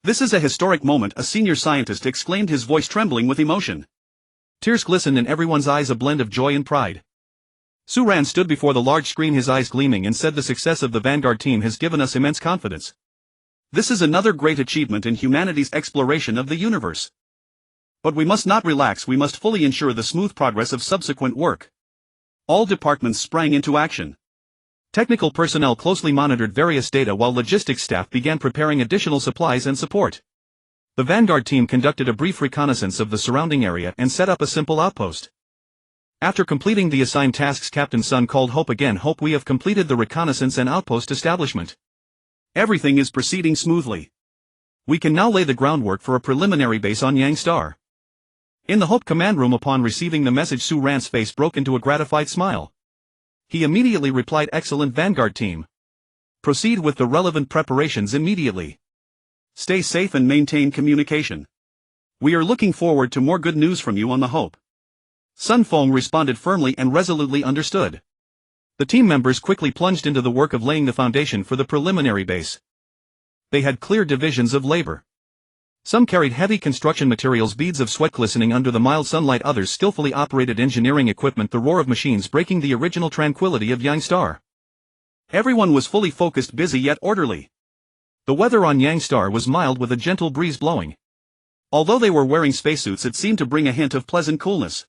"This is a historic moment," a senior scientist exclaimed, his voice trembling with emotion. Tears glistened in everyone's eyes, a blend of joy and pride. Suran stood before the large screen, his eyes gleaming, and said, "The success of the Vanguard team has given us immense confidence. This is another great achievement in humanity's exploration of the universe. But we must not relax, we must fully ensure the smooth progress of subsequent work." All departments sprang into action. Technical personnel closely monitored various data, while logistics staff began preparing additional supplies and support. The Vanguard team conducted a brief reconnaissance of the surrounding area and set up a simple outpost. After completing the assigned tasks, Captain Sun called, "Hope again, Hope, we have completed the reconnaissance and outpost establishment. Everything is proceeding smoothly. We can now lay the groundwork for a preliminary base on Youngstar." In the Hope command room, upon receiving the message, Su Ran's face broke into a gratified smile. He immediately replied, "Excellent, Vanguard team. Proceed with the relevant preparations immediately. Stay safe and maintain communication. We are looking forward to more good news from you on the Hope." Sun Fang responded firmly and resolutely, "Understood." The team members quickly plunged into the work of laying the foundation for the preliminary base. They had clear divisions of labor. Some carried heavy construction materials, beads of sweat glistening under the mild sunlight, others skillfully operated engineering equipment, the roar of machines breaking the original tranquility of Yang Star. Everyone was fully focused, busy yet orderly. The weather on Yang Star was mild with a gentle breeze blowing. Although they were wearing spacesuits, it seemed to bring a hint of pleasant coolness.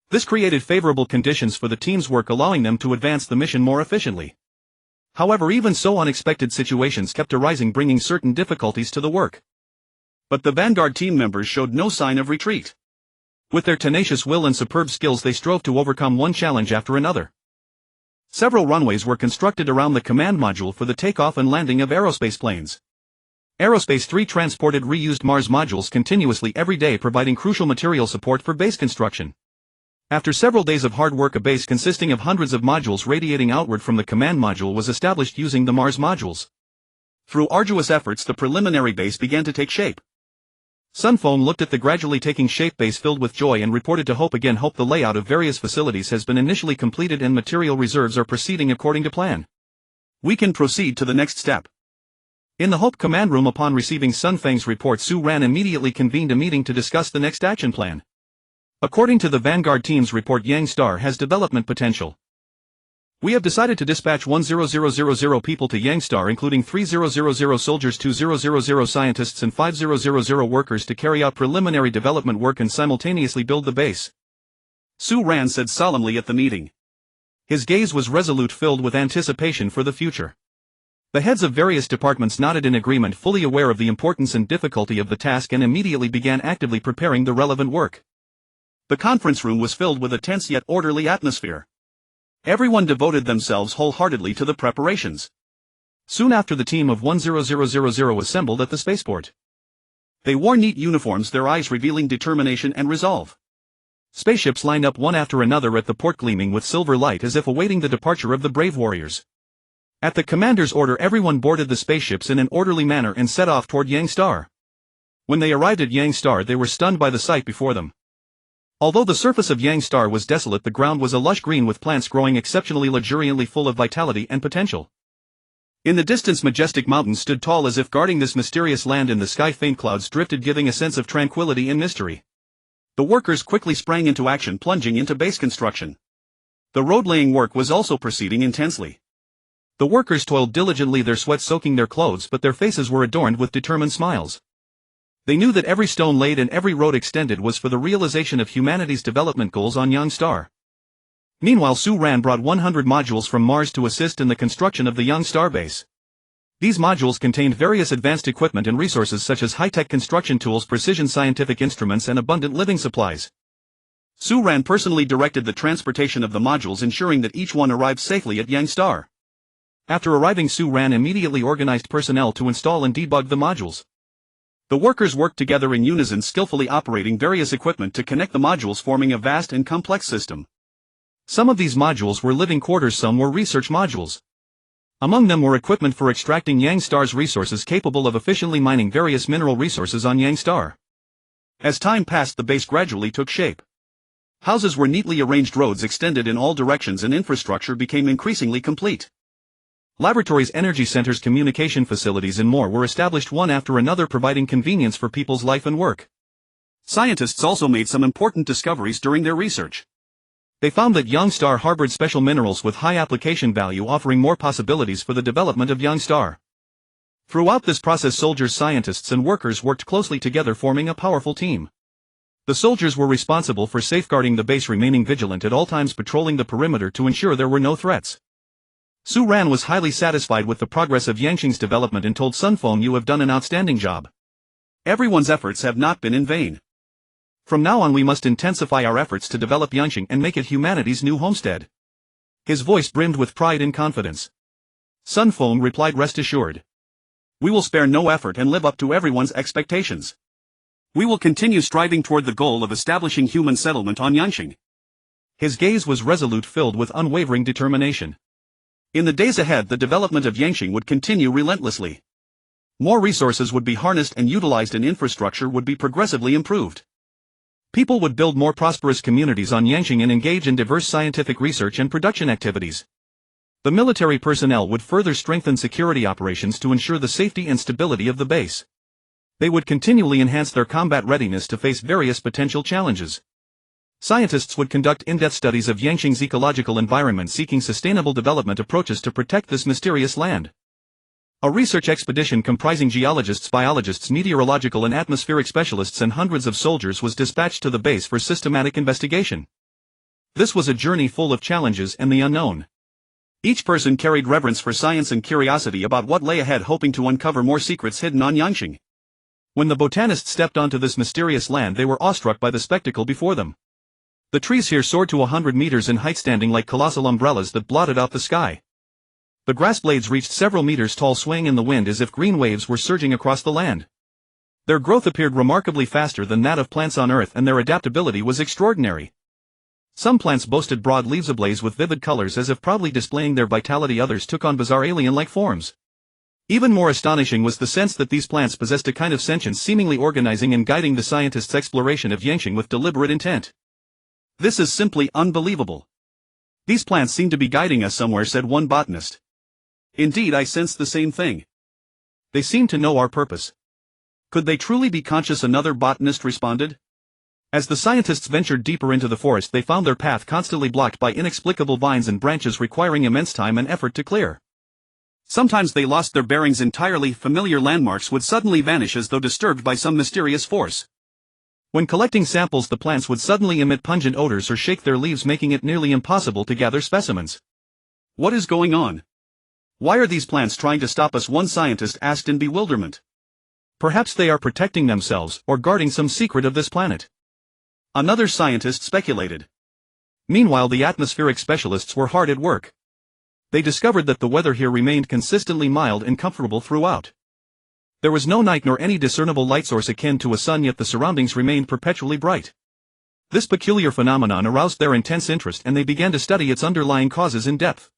This created favorable conditions for the team's work, allowing them to advance the mission more efficiently. However, even so, unexpected situations kept arising, bringing certain difficulties to the work. But the Vanguard team members showed no sign of retreat. With their tenacious will and superb skills, they strove to overcome one challenge after another. Several runways were constructed around the command module for the takeoff and landing of aerospace planes. Aerospace 3 transported reused Mars modules continuously every day, providing crucial material support for base construction. After several days of hard work, a base consisting of hundreds of modules radiating outward from the command module was established using the Mars modules. Through arduous efforts, the preliminary base began to take shape. Sunphone looked at the gradually taking shape base filled with joy and reported to Hope again. Hope, the layout of various facilities has been initially completed and material reserves are proceeding according to plan. We can proceed to the next step. In the Hope command room, upon receiving Sunfang's report, Su Ran immediately convened a meeting to discuss the next action plan. According to the Vanguard team's report, Yang Star has development potential. We have decided to dispatch 10,000 people to Yang Star, including 3,000 soldiers, 2,000 scientists and 5,000 workers, to carry out preliminary development work and simultaneously build the base. Su Ran said solemnly at the meeting. His gaze was resolute, filled with anticipation for the future. The heads of various departments nodded in agreement, fully aware of the importance and difficulty of the task, and immediately began actively preparing the relevant work. The conference room was filled with a tense yet orderly atmosphere. Everyone devoted themselves wholeheartedly to the preparations. Soon after, the team of 10000 assembled at the spaceport. They wore neat uniforms, their eyes revealing determination and resolve. Spaceships lined up one after another at the port, gleaming with silver light as if awaiting the departure of the brave warriors. At the commander's order, everyone boarded the spaceships in an orderly manner and set off toward Yang Star. When they arrived at Yang Star, they were stunned by the sight before them. Although the surface of Yang Star was desolate, the ground was a lush green with plants growing exceptionally luxuriantly, full of vitality and potential. In the distance, majestic mountains stood tall as if guarding this mysterious land. In the sky, faint clouds drifted, giving a sense of tranquility and mystery. The workers quickly sprang into action, plunging into base construction. The road-laying work was also proceeding intensely. The workers toiled diligently, their sweat soaking their clothes, but their faces were adorned with determined smiles. They knew that every stone laid and every road extended was for the realization of humanity's development goals on Yang Star. Meanwhile, Su Ran brought 100 modules from Mars to assist in the construction of the Yang Star base. These modules contained various advanced equipment and resources such as high-tech construction tools, precision scientific instruments, and abundant living supplies. Su Ran personally directed the transportation of the modules, ensuring that each one arrived safely at Yang Star. After arriving, Su Ran immediately organized personnel to install and debug the modules. The workers worked together in unison, skillfully operating various equipment to connect the modules, forming a vast and complex system. Some of these modules were living quarters, some were research modules. Among them were equipment for extracting Yang Star's resources, capable of efficiently mining various mineral resources on Yang Star. As time passed, the base gradually took shape. Houses were neatly arranged, roads extended in all directions, and infrastructure became increasingly complete. Laboratories, energy centers, communication facilities, and more were established one after another, providing convenience for people's life and work. Scientists also made some important discoveries during their research. They found that Yang Star harbored special minerals with high application value, offering more possibilities for the development of Yang Star. Throughout this process, soldiers, scientists, and workers worked closely together, forming a powerful team. The soldiers were responsible for safeguarding the base, remaining vigilant at all times, patrolling the perimeter to ensure there were no threats. Su Ran was highly satisfied with the progress of Yangqing's development and told Sunfeng, "You have done an outstanding job. Everyone's efforts have not been in vain. From now on, we must intensify our efforts to develop Yangqing and make it humanity's new homestead." His voice brimmed with pride and confidence. Sunfeng replied, "Rest assured. We will spare no effort and live up to everyone's expectations. We will continue striving toward the goal of establishing human settlement on Yangqing." His gaze was resolute, filled with unwavering determination. In the days ahead, the development of Yangqing would continue relentlessly. More resources would be harnessed and utilized, and infrastructure would be progressively improved. People would build more prosperous communities on Yangqing and engage in diverse scientific research and production activities. The military personnel would further strengthen security operations to ensure the safety and stability of the base. They would continually enhance their combat readiness to face various potential challenges. Scientists would conduct in-depth studies of Yangqing's ecological environment, seeking sustainable development approaches to protect this mysterious land. A research expedition comprising geologists, biologists, meteorological and atmospheric specialists and hundreds of soldiers was dispatched to the base for systematic investigation. This was a journey full of challenges and the unknown. Each person carried reverence for science and curiosity about what lay ahead, hoping to uncover more secrets hidden on Yangqing. When the botanists stepped onto this mysterious land, they were awestruck by the spectacle before them. The trees here soared to 100 meters in height, standing like colossal umbrellas that blotted out the sky. The grass blades reached several meters tall, swaying in the wind as if green waves were surging across the land. Their growth appeared remarkably faster than that of plants on Earth, and their adaptability was extraordinary. Some plants boasted broad leaves ablaze with vivid colors as if proudly displaying their vitality, others took on bizarre alien-like forms. Even more astonishing was the sense that these plants possessed a kind of sentience, seemingly organizing and guiding the scientists' exploration of Yangqing with deliberate intent. "This is simply unbelievable. These plants seem to be guiding us somewhere," said one botanist. "Indeed, I sense the same thing. They seem to know our purpose. Could they truly be conscious?" another botanist responded. As the scientists ventured deeper into the forest, they found their path constantly blocked by inexplicable vines and branches, requiring immense time and effort to clear. Sometimes they lost their bearings entirely. Familiar landmarks would suddenly vanish as though disturbed by some mysterious force. When collecting samples, the plants would suddenly emit pungent odors or shake their leaves, making it nearly impossible to gather specimens. "What is going on? Why are these plants trying to stop us?" one scientist asked in bewilderment. "Perhaps they are protecting themselves or guarding some secret of this planet," another scientist speculated. Meanwhile, the atmospheric specialists were hard at work. They discovered that the weather here remained consistently mild and comfortable throughout. There was no night nor any discernible light source akin to a sun, yet the surroundings remained perpetually bright. This peculiar phenomenon aroused their intense interest, and they began to study its underlying causes in depth.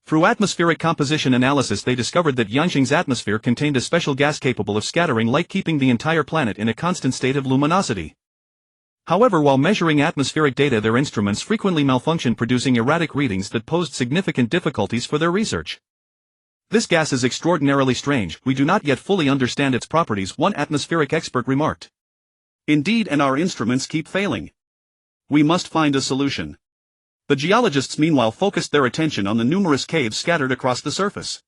Through atmospheric composition analysis, they discovered that Yangqing's atmosphere contained a special gas capable of scattering light, keeping the entire planet in a constant state of luminosity. However, while measuring atmospheric data, their instruments frequently malfunctioned, producing erratic readings that posed significant difficulties for their research. "This gas is extraordinarily strange. We do not yet fully understand its properties," one atmospheric expert remarked. "Indeed, and our instruments keep failing. We must find a solution." The geologists meanwhile focused their attention on the numerous caves scattered across the surface.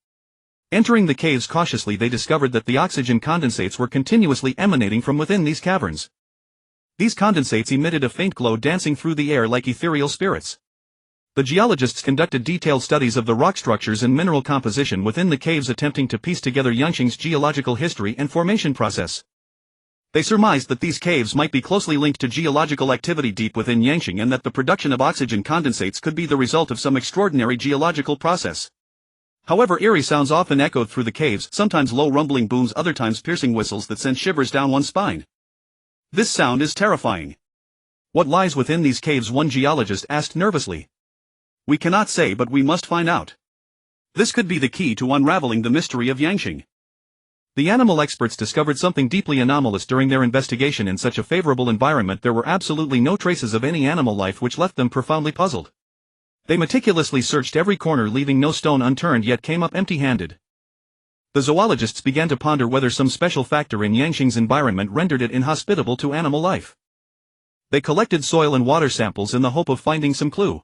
Entering the caves cautiously, they discovered that the oxygen condensates were continuously emanating from within these caverns. These condensates emitted a faint glow, dancing through the air like ethereal spirits. The geologists conducted detailed studies of the rock structures and mineral composition within the caves, attempting to piece together Yangqing's geological history and formation process. They surmised that these caves might be closely linked to geological activity deep within Yangqing, and that the production of oxygen condensates could be the result of some extraordinary geological process. However, eerie sounds often echoed through the caves, sometimes low rumbling booms, other times piercing whistles that sent shivers down one's spine. "This sound is terrifying. What lies within these caves?" one geologist asked nervously. "We cannot say, but we must find out. This could be the key to unraveling the mystery of Yangqing." The animal experts discovered something deeply anomalous during their investigation. In such a favorable environment, there were absolutely no traces of any animal life, which left them profoundly puzzled. They meticulously searched every corner, leaving no stone unturned, yet came up empty-handed. The zoologists began to ponder whether some special factor in Yangqing's environment rendered it inhospitable to animal life. They collected soil and water samples in the hope of finding some clue.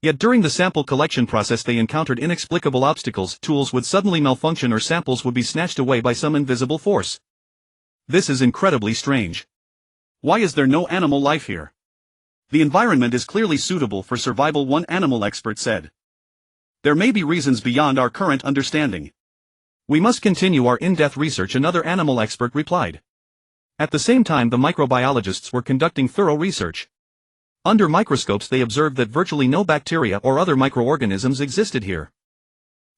Yet during the sample collection process, they encountered inexplicable obstacles. Tools would suddenly malfunction, or samples would be snatched away by some invisible force. "This is incredibly strange. Why is there no animal life here? The environment is clearly suitable for survival," one animal expert said. "There may be reasons beyond our current understanding. We must continue our in-depth research," another animal expert replied. At the same time, the microbiologists were conducting thorough research. Under microscopes, they observed that virtually no bacteria or other microorganisms existed here.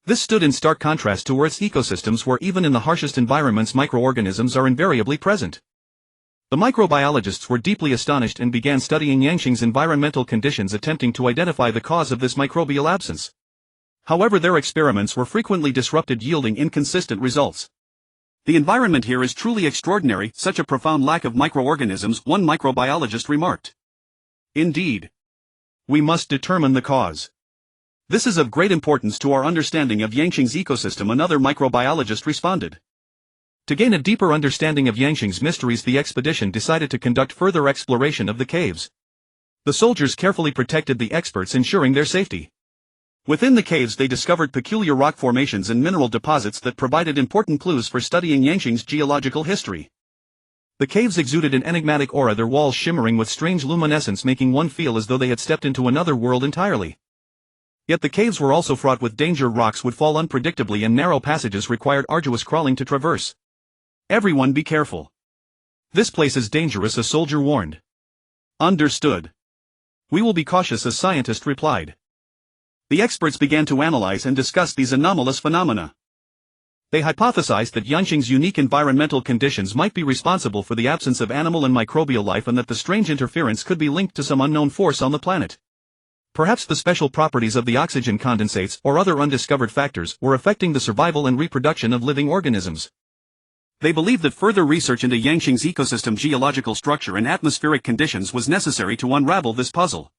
This stood in stark contrast to Earth's ecosystems, where even in the harshest environments microorganisms are invariably present. The microbiologists were deeply astonished and began studying Yangqing's environmental conditions, attempting to identify the cause of this microbial absence. However, their experiments were frequently disrupted, yielding inconsistent results. "The environment here is truly extraordinary, such a profound lack of microorganisms," one microbiologist remarked. "Indeed. We must determine the cause. This is of great importance to our understanding of Yangqing's ecosystem," another microbiologist responded. To gain a deeper understanding of Yangqing's mysteries, the expedition decided to conduct further exploration of the caves. The soldiers carefully protected the experts, ensuring their safety. Within the caves they discovered peculiar rock formations and mineral deposits that provided important clues for studying Yangqing's geological history. The caves exuded an enigmatic aura, their walls shimmering with strange luminescence, making one feel as though they had stepped into another world entirely. Yet the caves were also fraught with danger. Rocks would fall unpredictably and narrow passages required arduous crawling to traverse. "Everyone be careful. This place is dangerous," a soldier warned. "Understood. We will be cautious," a scientist replied. The experts began to analyze and discuss these anomalous phenomena. They hypothesized that Yangqing's unique environmental conditions might be responsible for the absence of animal and microbial life, and that the strange interference could be linked to some unknown force on the planet. Perhaps the special properties of the oxygen condensates or other undiscovered factors were affecting the survival and reproduction of living organisms. They believed that further research into Yangqing's ecosystem, geological structure and atmospheric conditions was necessary to unravel this puzzle.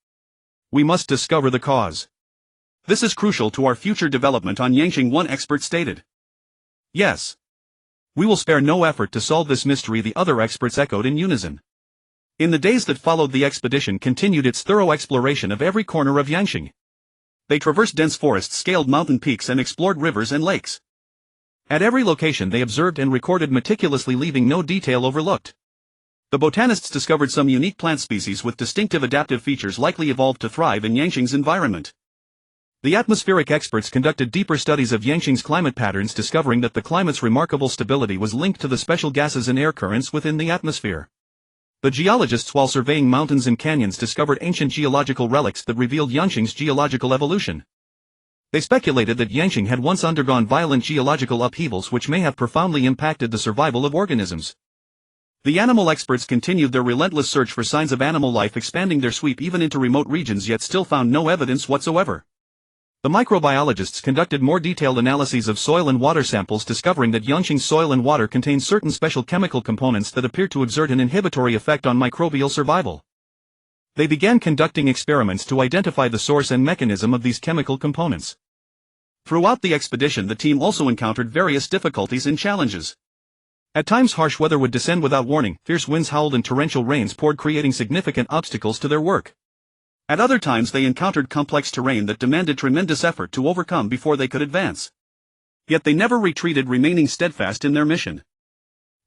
"We must discover the cause. This is crucial to our future development on Yangqing," one expert stated. "Yes. We will spare no effort to solve this mystery," the other experts echoed in unison. In the days that followed, the expedition continued its thorough exploration of every corner of Yangqing. They traversed dense forests, scaled mountain peaks and explored rivers and lakes. At every location they observed and recorded meticulously, leaving no detail overlooked. The botanists discovered some unique plant species with distinctive adaptive features likely evolved to thrive in Yangqing's environment. The atmospheric experts conducted deeper studies of Yangqing's climate patterns, discovering that the climate's remarkable stability was linked to the special gases and air currents within the atmosphere. The geologists, while surveying mountains and canyons, discovered ancient geological relics that revealed Yangqing's geological evolution. They speculated that Yangqing had once undergone violent geological upheavals which may have profoundly impacted the survival of organisms. The animal experts continued their relentless search for signs of animal life, expanding their sweep even into remote regions, yet still found no evidence whatsoever. The microbiologists conducted more detailed analyses of soil and water samples, discovering that Yangqing's soil and water contain certain special chemical components that appear to exert an inhibitory effect on microbial survival. They began conducting experiments to identify the source and mechanism of these chemical components. Throughout the expedition, the team also encountered various difficulties and challenges. At times harsh weather would descend without warning, fierce winds howled and torrential rains poured, creating significant obstacles to their work. At other times they encountered complex terrain that demanded tremendous effort to overcome before they could advance. Yet they never retreated, remaining steadfast in their mission.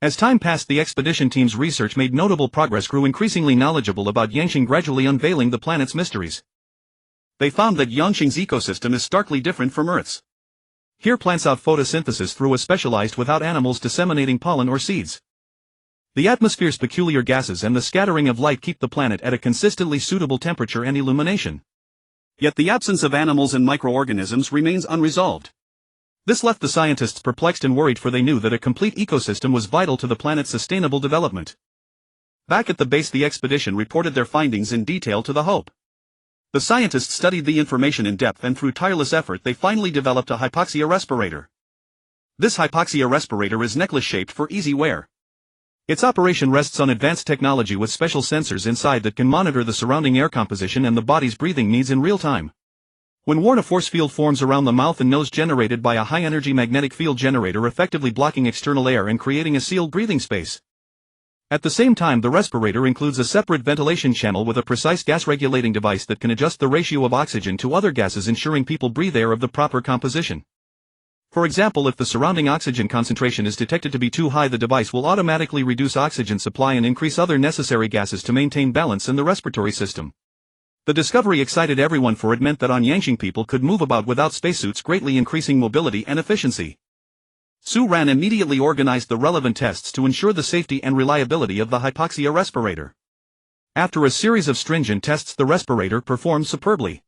As time passed, the expedition team's research made notable progress, grew increasingly knowledgeable about Yangqing, gradually unveiling the planet's mysteries. They found that Yangqing's ecosystem is starkly different from Earth's. Here plants out photosynthesis through a specialized without animals disseminating pollen or seeds. The atmosphere's peculiar gases and the scattering of light keep the planet at a consistently suitable temperature and illumination. Yet the absence of animals and microorganisms remains unresolved. This left the scientists perplexed and worried, for they knew that a complete ecosystem was vital to the planet's sustainable development. Back at the base, the expedition reported their findings in detail to the Hope. The scientists studied the information in depth, and through tireless effort they finally developed a hypoxia respirator. This hypoxia respirator is necklace-shaped for easy wear. Its operation rests on advanced technology with special sensors inside that can monitor the surrounding air composition and the body's breathing needs in real time. When worn, a force field forms around the mouth and nose, generated by a high-energy magnetic field generator, effectively blocking external air and creating a sealed breathing space. At the same time, the respirator includes a separate ventilation channel with a precise gas-regulating device that can adjust the ratio of oxygen to other gases, ensuring people breathe air of the proper composition. For example, if the surrounding oxygen concentration is detected to be too high, the device will automatically reduce oxygen supply and increase other necessary gases to maintain balance in the respiratory system. The discovery excited everyone, for it meant that on Yangqing people could move about without spacesuits, greatly increasing mobility and efficiency. Su Ran immediately organized the relevant tests to ensure the safety and reliability of the hypoxia respirator. After a series of stringent tests, the respirator performed superbly.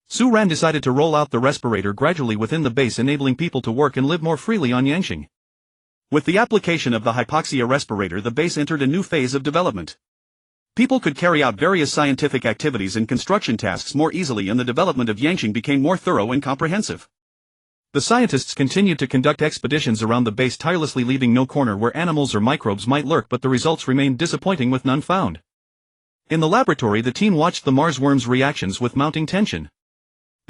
Su Ran decided to roll out the respirator gradually within the base, enabling people to work and live more freely on Yangqing. With the application of the hypoxia respirator, the base entered a new phase of development. People could carry out various scientific activities and construction tasks more easily, and the development of Yangqing became more thorough and comprehensive. The scientists continued to conduct expeditions around the base, tirelessly leaving no corner where animals or microbes might lurk, but the results remained disappointing, with none found. In the laboratory, the team watched the Mars worms' reactions with mounting tension.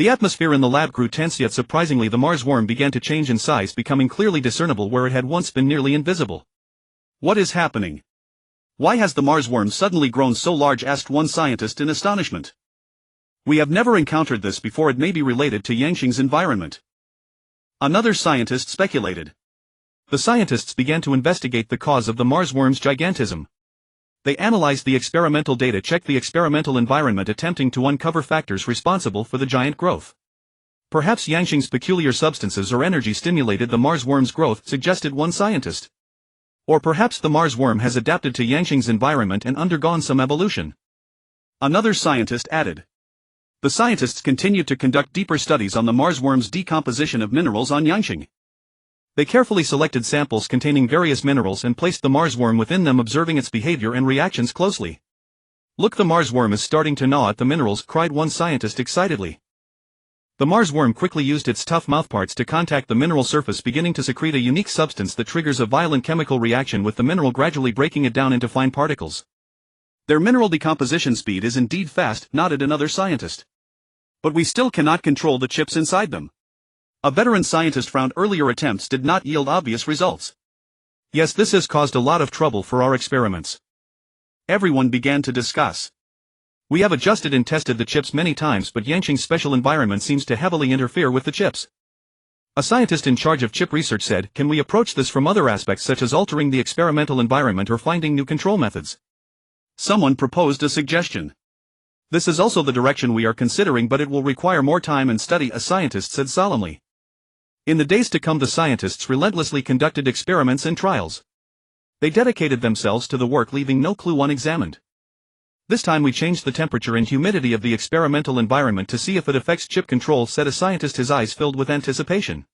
The atmosphere in the lab grew tense, yet surprisingly the Mars worm began to change in size, becoming clearly discernible where it had once been nearly invisible. What is happening? Why has the Mars worm suddenly grown so large? Asked one scientist in astonishment. We have never encountered this before. It may be related to Yangqing's environment. Another scientist speculated. The scientists began to investigate the cause of the Mars worm's gigantism. They analyzed the experimental data, checked the experimental environment, attempting to uncover factors responsible for the giant growth. Perhaps Yangqing's peculiar substances or energy stimulated the Mars worm's growth, suggested one scientist. Or perhaps the Mars worm has adapted to Yangqing's environment and undergone some evolution. Another scientist added. The scientists continued to conduct deeper studies on the Mars worm's decomposition of minerals on Yangqing. They carefully selected samples containing various minerals and placed the Mars worm within them, observing its behavior and reactions closely. Look, the Mars worm is starting to gnaw at the minerals, cried one scientist excitedly. The Mars worm quickly used its tough mouthparts to contact the mineral surface, beginning to secrete a unique substance that triggers a violent chemical reaction with the mineral, gradually breaking it down into fine particles. Their mineral decomposition speed is indeed fast, nodded another scientist. But we still cannot control the chips inside them. A veteran scientist frowned. Earlier attempts did not yield obvious results. Yes, this has caused a lot of trouble for our experiments. Everyone began to discuss. We have adjusted and tested the chips many times, but Yangqing's special environment seems to heavily interfere with the chips. A scientist in charge of chip research said, can we approach this from other aspects, such as altering the experimental environment or finding new control methods? Someone proposed a suggestion. This is also the direction we are considering, but it will require more time and study, a scientist said solemnly. In the days to come, the scientists relentlessly conducted experiments and trials. They dedicated themselves to the work, leaving no clue unexamined. This time we changed the temperature and humidity of the experimental environment to see if it affects chip control, said a scientist, his eyes filled with anticipation.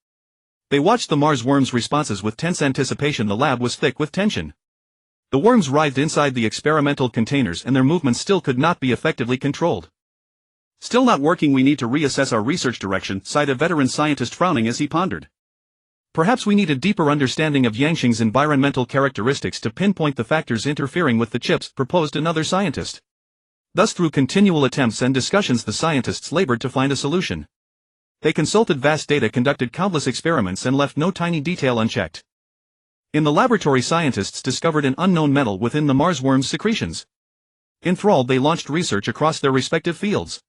They watched the Mars worm's responses with tense anticipation. The lab was thick with tension. The worms writhed inside the experimental containers and their movements still could not be effectively controlled. Still not working. We need to reassess our research direction, sighed a veteran scientist, frowning as he pondered. Perhaps we need a deeper understanding of Yangqing's environmental characteristics to pinpoint the factors interfering with the chips, proposed another scientist. Thus, through continual attempts and discussions, the scientists labored to find a solution. They consulted vast data, conducted countless experiments, and left no tiny detail unchecked. In the laboratory, scientists discovered an unknown metal within the Mars worm's secretions. Enthralled, they launched research across their respective fields.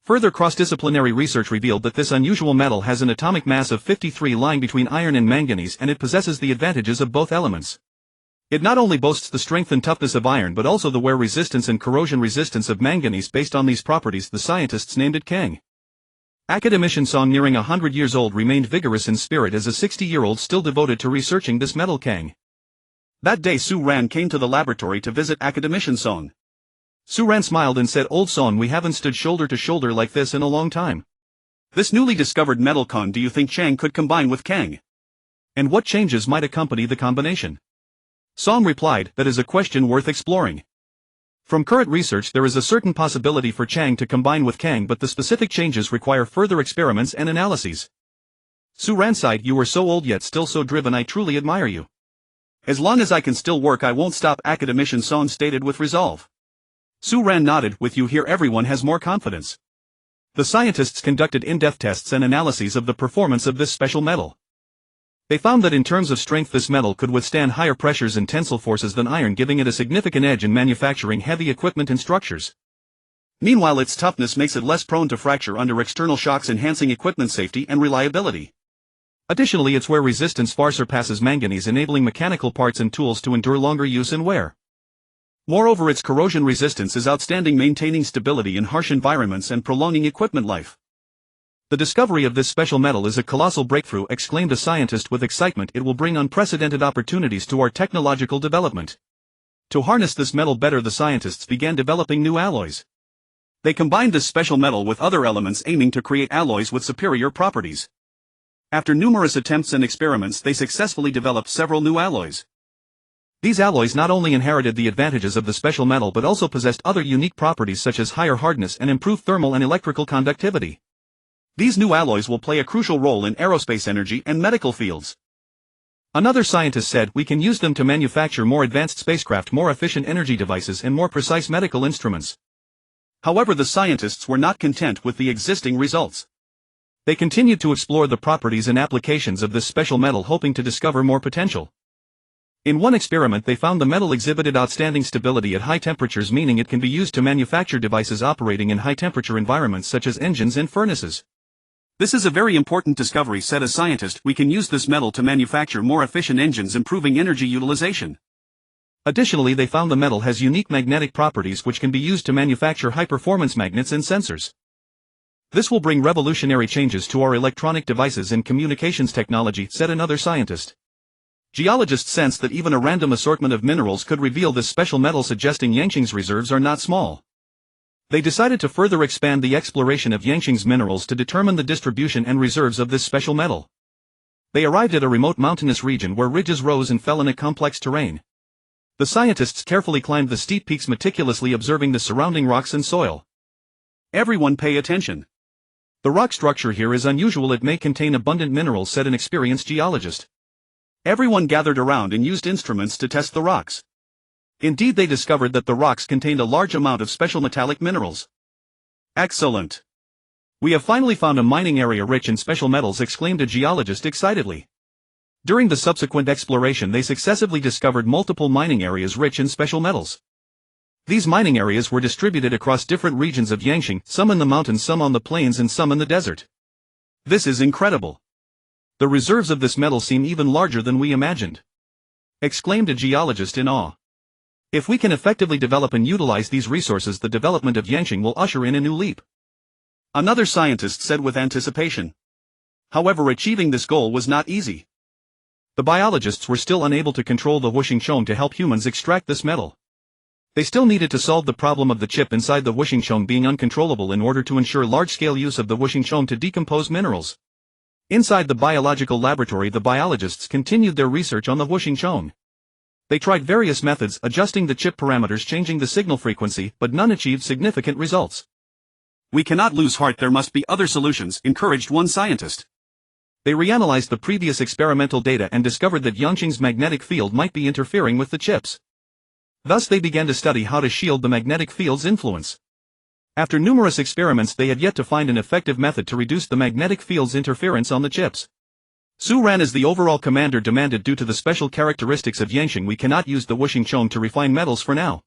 Further cross-disciplinary research revealed that this unusual metal has an atomic mass of 53, lying between iron and manganese, and it possesses the advantages of both elements. It not only boasts the strength and toughness of iron but also the wear resistance and corrosion resistance of manganese. Based on these properties, the scientists named it Kang. Academician Song, nearing 100 years old, remained vigorous in spirit as a 60-year-old still devoted to researching this metal Kang. That day Su Ran came to the laboratory to visit Academician Song. Su Ran smiled and said, "Old Song, we haven't stood shoulder to shoulder like this in a long time. This newly discovered metal Kang, do you think Chang could combine with Kang? And what changes might accompany the combination?" Song replied, "That is a question worth exploring. From current research, there is a certain possibility for Chang to combine with Kang, but the specific changes require further experiments and analyses." Su Ran sighed, "You are so old yet still so driven. I truly admire you." "As long as I can still work, I won't stop," Academician Song stated with resolve. Su Ran nodded, "With you here, everyone has more confidence." The scientists conducted in-depth tests and analyses of the performance of this special metal. They found that in terms of strength, this metal could withstand higher pressures and tensile forces than iron, giving it a significant edge in manufacturing heavy equipment and structures. Meanwhile, its toughness makes it less prone to fracture under external shocks, enhancing equipment safety and reliability. Additionally, its wear resistance far surpasses manganese, enabling mechanical parts and tools to endure longer use and wear. Moreover, its corrosion resistance is outstanding, maintaining stability in harsh environments and prolonging equipment life. "The discovery of this special metal is a colossal breakthrough," exclaimed a scientist with excitement. "It will bring unprecedented opportunities to our technological development." To harness this metal better, the scientists began developing new alloys. They combined this special metal with other elements, aiming to create alloys with superior properties. After numerous attempts and experiments, they successfully developed several new alloys. These alloys not only inherited the advantages of the special metal but also possessed other unique properties such as higher hardness and improved thermal and electrical conductivity. These new alloys will play a crucial role in aerospace, energy, and medical fields. Another scientist said, "We can use them to manufacture more advanced spacecraft, more efficient energy devices, and more precise medical instruments." However, the scientists were not content with the existing results. They continued to explore the properties and applications of this special metal, hoping to discover more potential. In one experiment, they found the metal exhibited outstanding stability at high temperatures, meaning it can be used to manufacture devices operating in high-temperature environments such as engines and furnaces. This is a very important discovery, said a scientist. We can use this metal to manufacture more efficient engines, improving energy utilization. Additionally, they found the metal has unique magnetic properties which can be used to manufacture high-performance magnets and sensors. This will bring revolutionary changes to our electronic devices and communications technology, said another scientist. Geologists sensed that even a random assortment of minerals could reveal this special metal, suggesting Yangqing's reserves are not small. They decided to further expand the exploration of Yangqing's minerals to determine the distribution and reserves of this special metal. They arrived at a remote mountainous region where ridges rose and fell in a complex terrain. The scientists carefully climbed the steep peaks, meticulously observing the surrounding rocks and soil. Everyone pay attention. The rock structure here is unusual. It may contain abundant minerals, said an experienced geologist. Everyone gathered around and used instruments to test the rocks. Indeed, they discovered that the rocks contained a large amount of special metallic minerals. Excellent! We have finally found a mining area rich in special metals, exclaimed a geologist excitedly. During the subsequent exploration, they successively discovered multiple mining areas rich in special metals. These mining areas were distributed across different regions of Yangqing, some in the mountains, some on the plains, and some in the desert. This is incredible. The reserves of this metal seem even larger than we imagined, exclaimed a geologist in awe. If we can effectively develop and utilize these resources, the development of Yangqing will usher in a new leap, another scientist said with anticipation. However, achieving this goal was not easy. The biologists were still unable to control the whooshing chong to help humans extract this metal. They still needed to solve the problem of the chip inside the whooshing chong being uncontrollable in order to ensure large-scale use of the whooshing chong to decompose minerals. Inside the biological laboratory, the biologists continued their research on the whooshing chong. They tried various methods, adjusting the chip parameters, changing the signal frequency, but none achieved significant results. We cannot lose heart, there must be other solutions, encouraged one scientist. They reanalyzed the previous experimental data and discovered that Yangqing's magnetic field might be interfering with the chips. Thus they began to study how to shield the magnetic field's influence. After numerous experiments, they had yet to find an effective method to reduce the magnetic field's interference on the chips. Su Ran, as the overall commander, demanded, due to the special characteristics of Yangqing, we cannot use the whooshing chong to refine metals for now.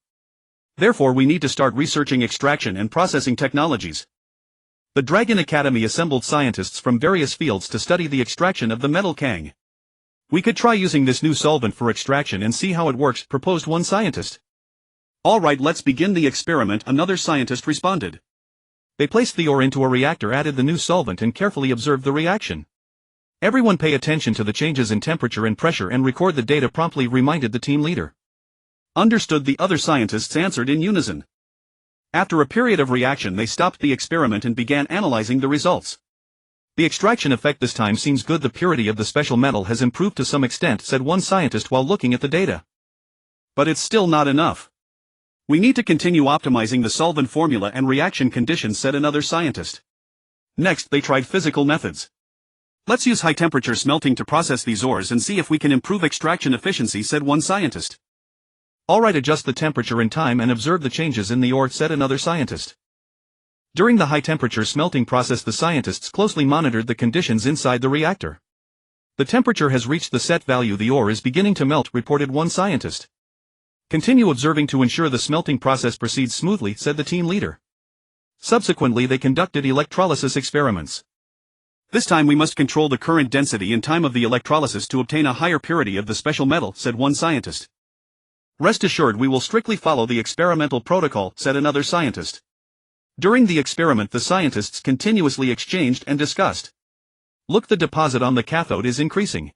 Therefore, we need to start researching extraction and processing technologies. The Dragon Academy assembled scientists from various fields to study the extraction of the metal Kang. We could try using this new solvent for extraction and see how it works, proposed one scientist. All right, let's begin the experiment, another scientist responded. They placed the ore into a reactor, added the new solvent, and carefully observed the reaction. Everyone pay attention to the changes in temperature and pressure and record the data promptly, reminded the team leader. Understood, the other scientists answered in unison. After a period of reaction, they stopped the experiment and began analyzing the results. The extraction effect this time seems good. The purity of the special metal has improved to some extent, said one scientist while looking at the data. But it's still not enough. We need to continue optimizing the solvent formula and reaction conditions, said another scientist. Next, they tried physical methods. Let's use high-temperature smelting to process these ores and see if we can improve extraction efficiency, said one scientist. All right, adjust the temperature and time and observe the changes in the ore, said another scientist. During the high-temperature smelting process, the scientists closely monitored the conditions inside the reactor. The temperature has reached the set value. The ore is beginning to melt, reported one scientist. Continue observing to ensure the smelting process proceeds smoothly, said the team leader. Subsequently, they conducted electrolysis experiments. This time we must control the current density and time of the electrolysis to obtain a higher purity of the special metal, said one scientist. Rest assured, we will strictly follow the experimental protocol, said another scientist. During the experiment, the scientists continuously exchanged and discussed. Look, the deposit on the cathode is increasing.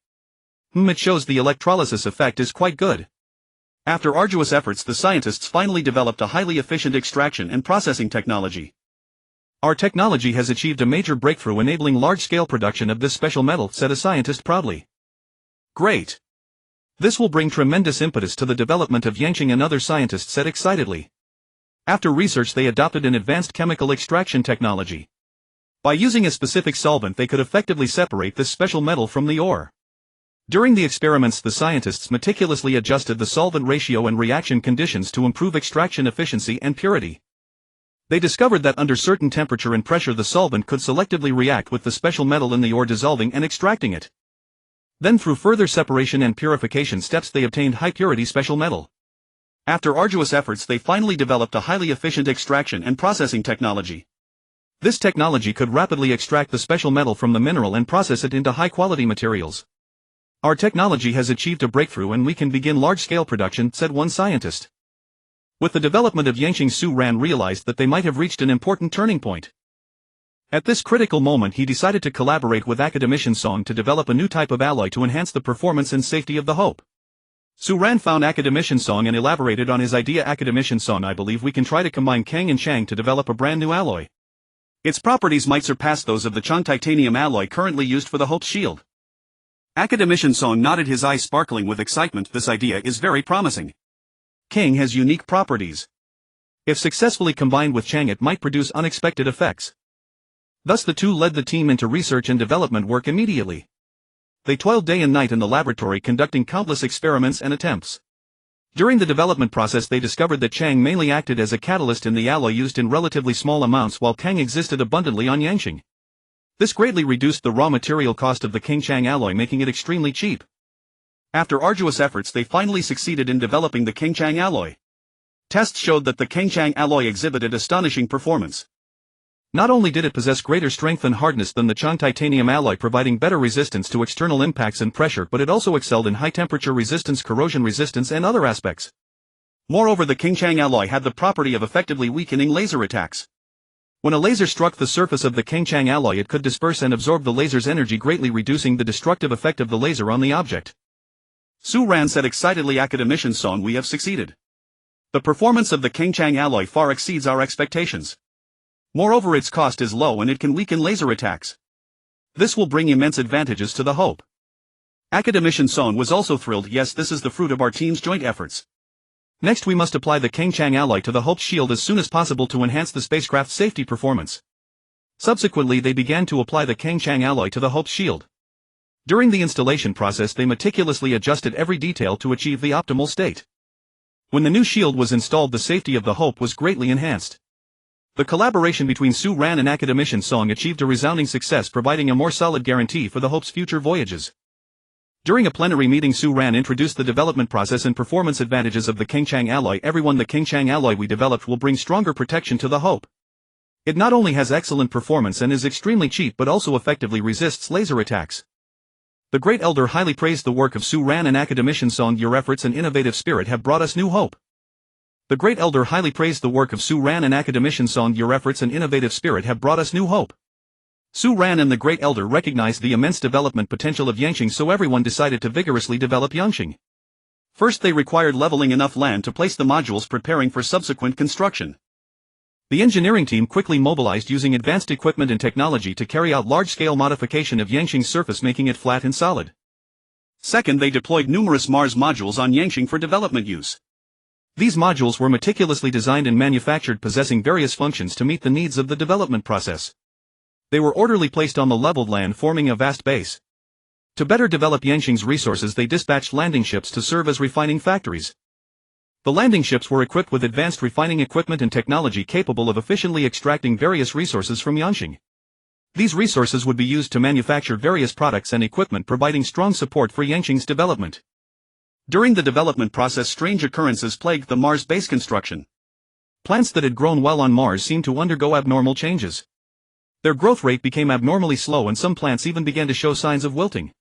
It shows the electrolysis effect is quite good. After arduous efforts, the scientists finally developed a highly efficient extraction and processing technology. Our technology has achieved a major breakthrough, enabling large-scale production of this special metal, said a scientist proudly. Great! This will bring tremendous impetus to the development of Yangqing, another scientist said excitedly. After research, they adopted an advanced chemical extraction technology. By using a specific solvent, they could effectively separate this special metal from the ore. During the experiments, the scientists meticulously adjusted the solvent ratio and reaction conditions to improve extraction efficiency and purity. They discovered that under certain temperature and pressure the solvent could selectively react with the special metal in the ore, dissolving and extracting it. Then through further separation and purification steps they obtained high-purity special metal. After arduous efforts they finally developed a highly efficient extraction and processing technology. This technology could rapidly extract the special metal from the mineral and process it into high-quality materials. Our technology has achieved a breakthrough and we can begin large-scale production, said one scientist. With the development of Yanqing, Su Ran realized that they might have reached an important turning point. At this critical moment he decided to collaborate with academician Song to develop a new type of alloy to enhance the performance and safety of the Hope. Su Ran found academician Song and elaborated on his idea. Academician Song, I believe we can try to combine Kang and Chang to develop a brand new alloy. Its properties might surpass those of the Chang titanium alloy currently used for the Hope's shield. Academician Song nodded, his eyes sparkling with excitement. This idea is very promising. Kang has unique properties. If successfully combined with Chang it might produce unexpected effects. Thus the two led the team into research and development work immediately. They toiled day and night in the laboratory conducting countless experiments and attempts. During the development process they discovered that Chang mainly acted as a catalyst in the alloy used in relatively small amounts while Kang existed abundantly on Yanqing. This greatly reduced the raw material cost of the King-Chang alloy, making it extremely cheap. After arduous efforts they finally succeeded in developing the King-Chang alloy. Tests showed that the King-Chang alloy exhibited astonishing performance. Not only did it possess greater strength and hardness than the Chang titanium alloy, providing better resistance to external impacts and pressure, but it also excelled in high-temperature resistance, corrosion resistance and other aspects. Moreover, the King-Chang alloy had the property of effectively weakening laser attacks. When a laser struck the surface of the King-Chang alloy it could disperse and absorb the laser's energy, greatly reducing the destructive effect of the laser on the object. Su Ran said excitedly, academician Song, we have succeeded. The performance of the King-Chang alloy far exceeds our expectations. Moreover, its cost is low and it can weaken laser attacks. This will bring immense advantages to the Hope. Academician Song was also thrilled. Yes, this is the fruit of our team's joint efforts. Next we must apply the King-Chang alloy to the Hope's shield as soon as possible to enhance the spacecraft's safety performance. Subsequently they began to apply the King-Chang alloy to the Hope's shield. During the installation process they meticulously adjusted every detail to achieve the optimal state. When the new shield was installed the safety of the Hope was greatly enhanced. The collaboration between Su Ran and academician Song achieved a resounding success, providing a more solid guarantee for the Hope's future voyages. During a plenary meeting Su Ran introduced the development process and performance advantages of the King-Chang alloy. Everyone, the King-Chang alloy we developed will bring stronger protection to the Hope. It not only has excellent performance and is extremely cheap but also effectively resists laser attacks. The great elder highly praised the work of Su Ran and academician Song. Your efforts and innovative spirit have brought us new hope. The great elder highly praised the work of Su Ran and academician Song. Your efforts and innovative spirit have brought us new hope. Su Ran and the great elder recognized the immense development potential of Yanqing, so everyone decided to vigorously develop Yanqing. First they required leveling enough land to place the modules, preparing for subsequent construction. The engineering team quickly mobilized using advanced equipment and technology to carry out large-scale modification of Yanqing's surface, making it flat and solid. Second, they deployed numerous Mars modules on Yanqing for development use. These modules were meticulously designed and manufactured, possessing various functions to meet the needs of the development process. They were orderly placed on the leveled land, forming a vast base. To better develop Yanqing's resources they dispatched landing ships to serve as refining factories. The landing ships were equipped with advanced refining equipment and technology capable of efficiently extracting various resources from Yanqing. These resources would be used to manufacture various products and equipment, providing strong support for Yanqing's development. During the development process strange occurrences plagued the Mars base construction. Plants that had grown well on Mars seemed to undergo abnormal changes. Their growth rate became abnormally slow and some plants even began to show signs of wilting.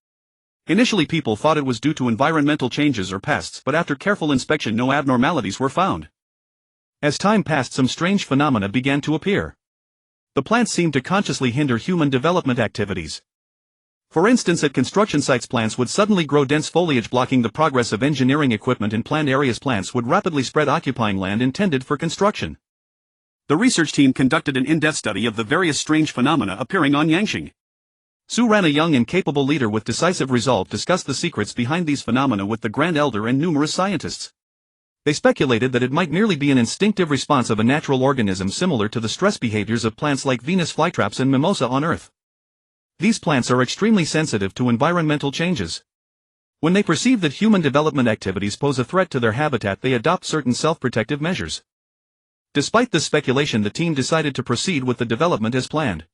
Initially people thought it was due to environmental changes or pests, but after careful inspection no abnormalities were found. As time passed some strange phenomena began to appear. The plants seemed to consciously hinder human development activities. For instance, at construction sites plants would suddenly grow dense foliage blocking the progress of engineering equipment in planned areas. Plants would rapidly spread, occupying land intended for construction. The research team conducted an in-depth study of the various strange phenomena appearing on Yanqing. Su Ran, a young and capable leader with decisive resolve, discussed the secrets behind these phenomena with the Grand Elder and numerous scientists. They speculated that it might merely be an instinctive response of a natural organism similar to the stress behaviors of plants like Venus flytraps and mimosa on Earth. These plants are extremely sensitive to environmental changes. When they perceive that human development activities pose a threat to their habitat they adopt certain self-protective measures. Despite this speculation, the team decided to proceed with the development as planned.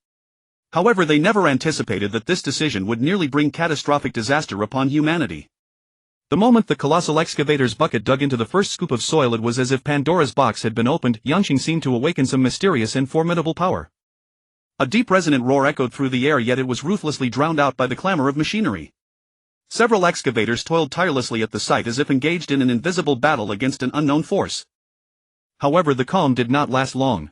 However, they never anticipated that this decision would nearly bring catastrophic disaster upon humanity. The moment the colossal excavator's bucket dug into the first scoop of soil, it was as if Pandora's box had been opened. Yangqing seemed to awaken some mysterious and formidable power. A deep resonant roar echoed through the air, yet it was ruthlessly drowned out by the clamor of machinery. Several excavators toiled tirelessly at the site as if engaged in an invisible battle against an unknown force. However, the calm did not last long.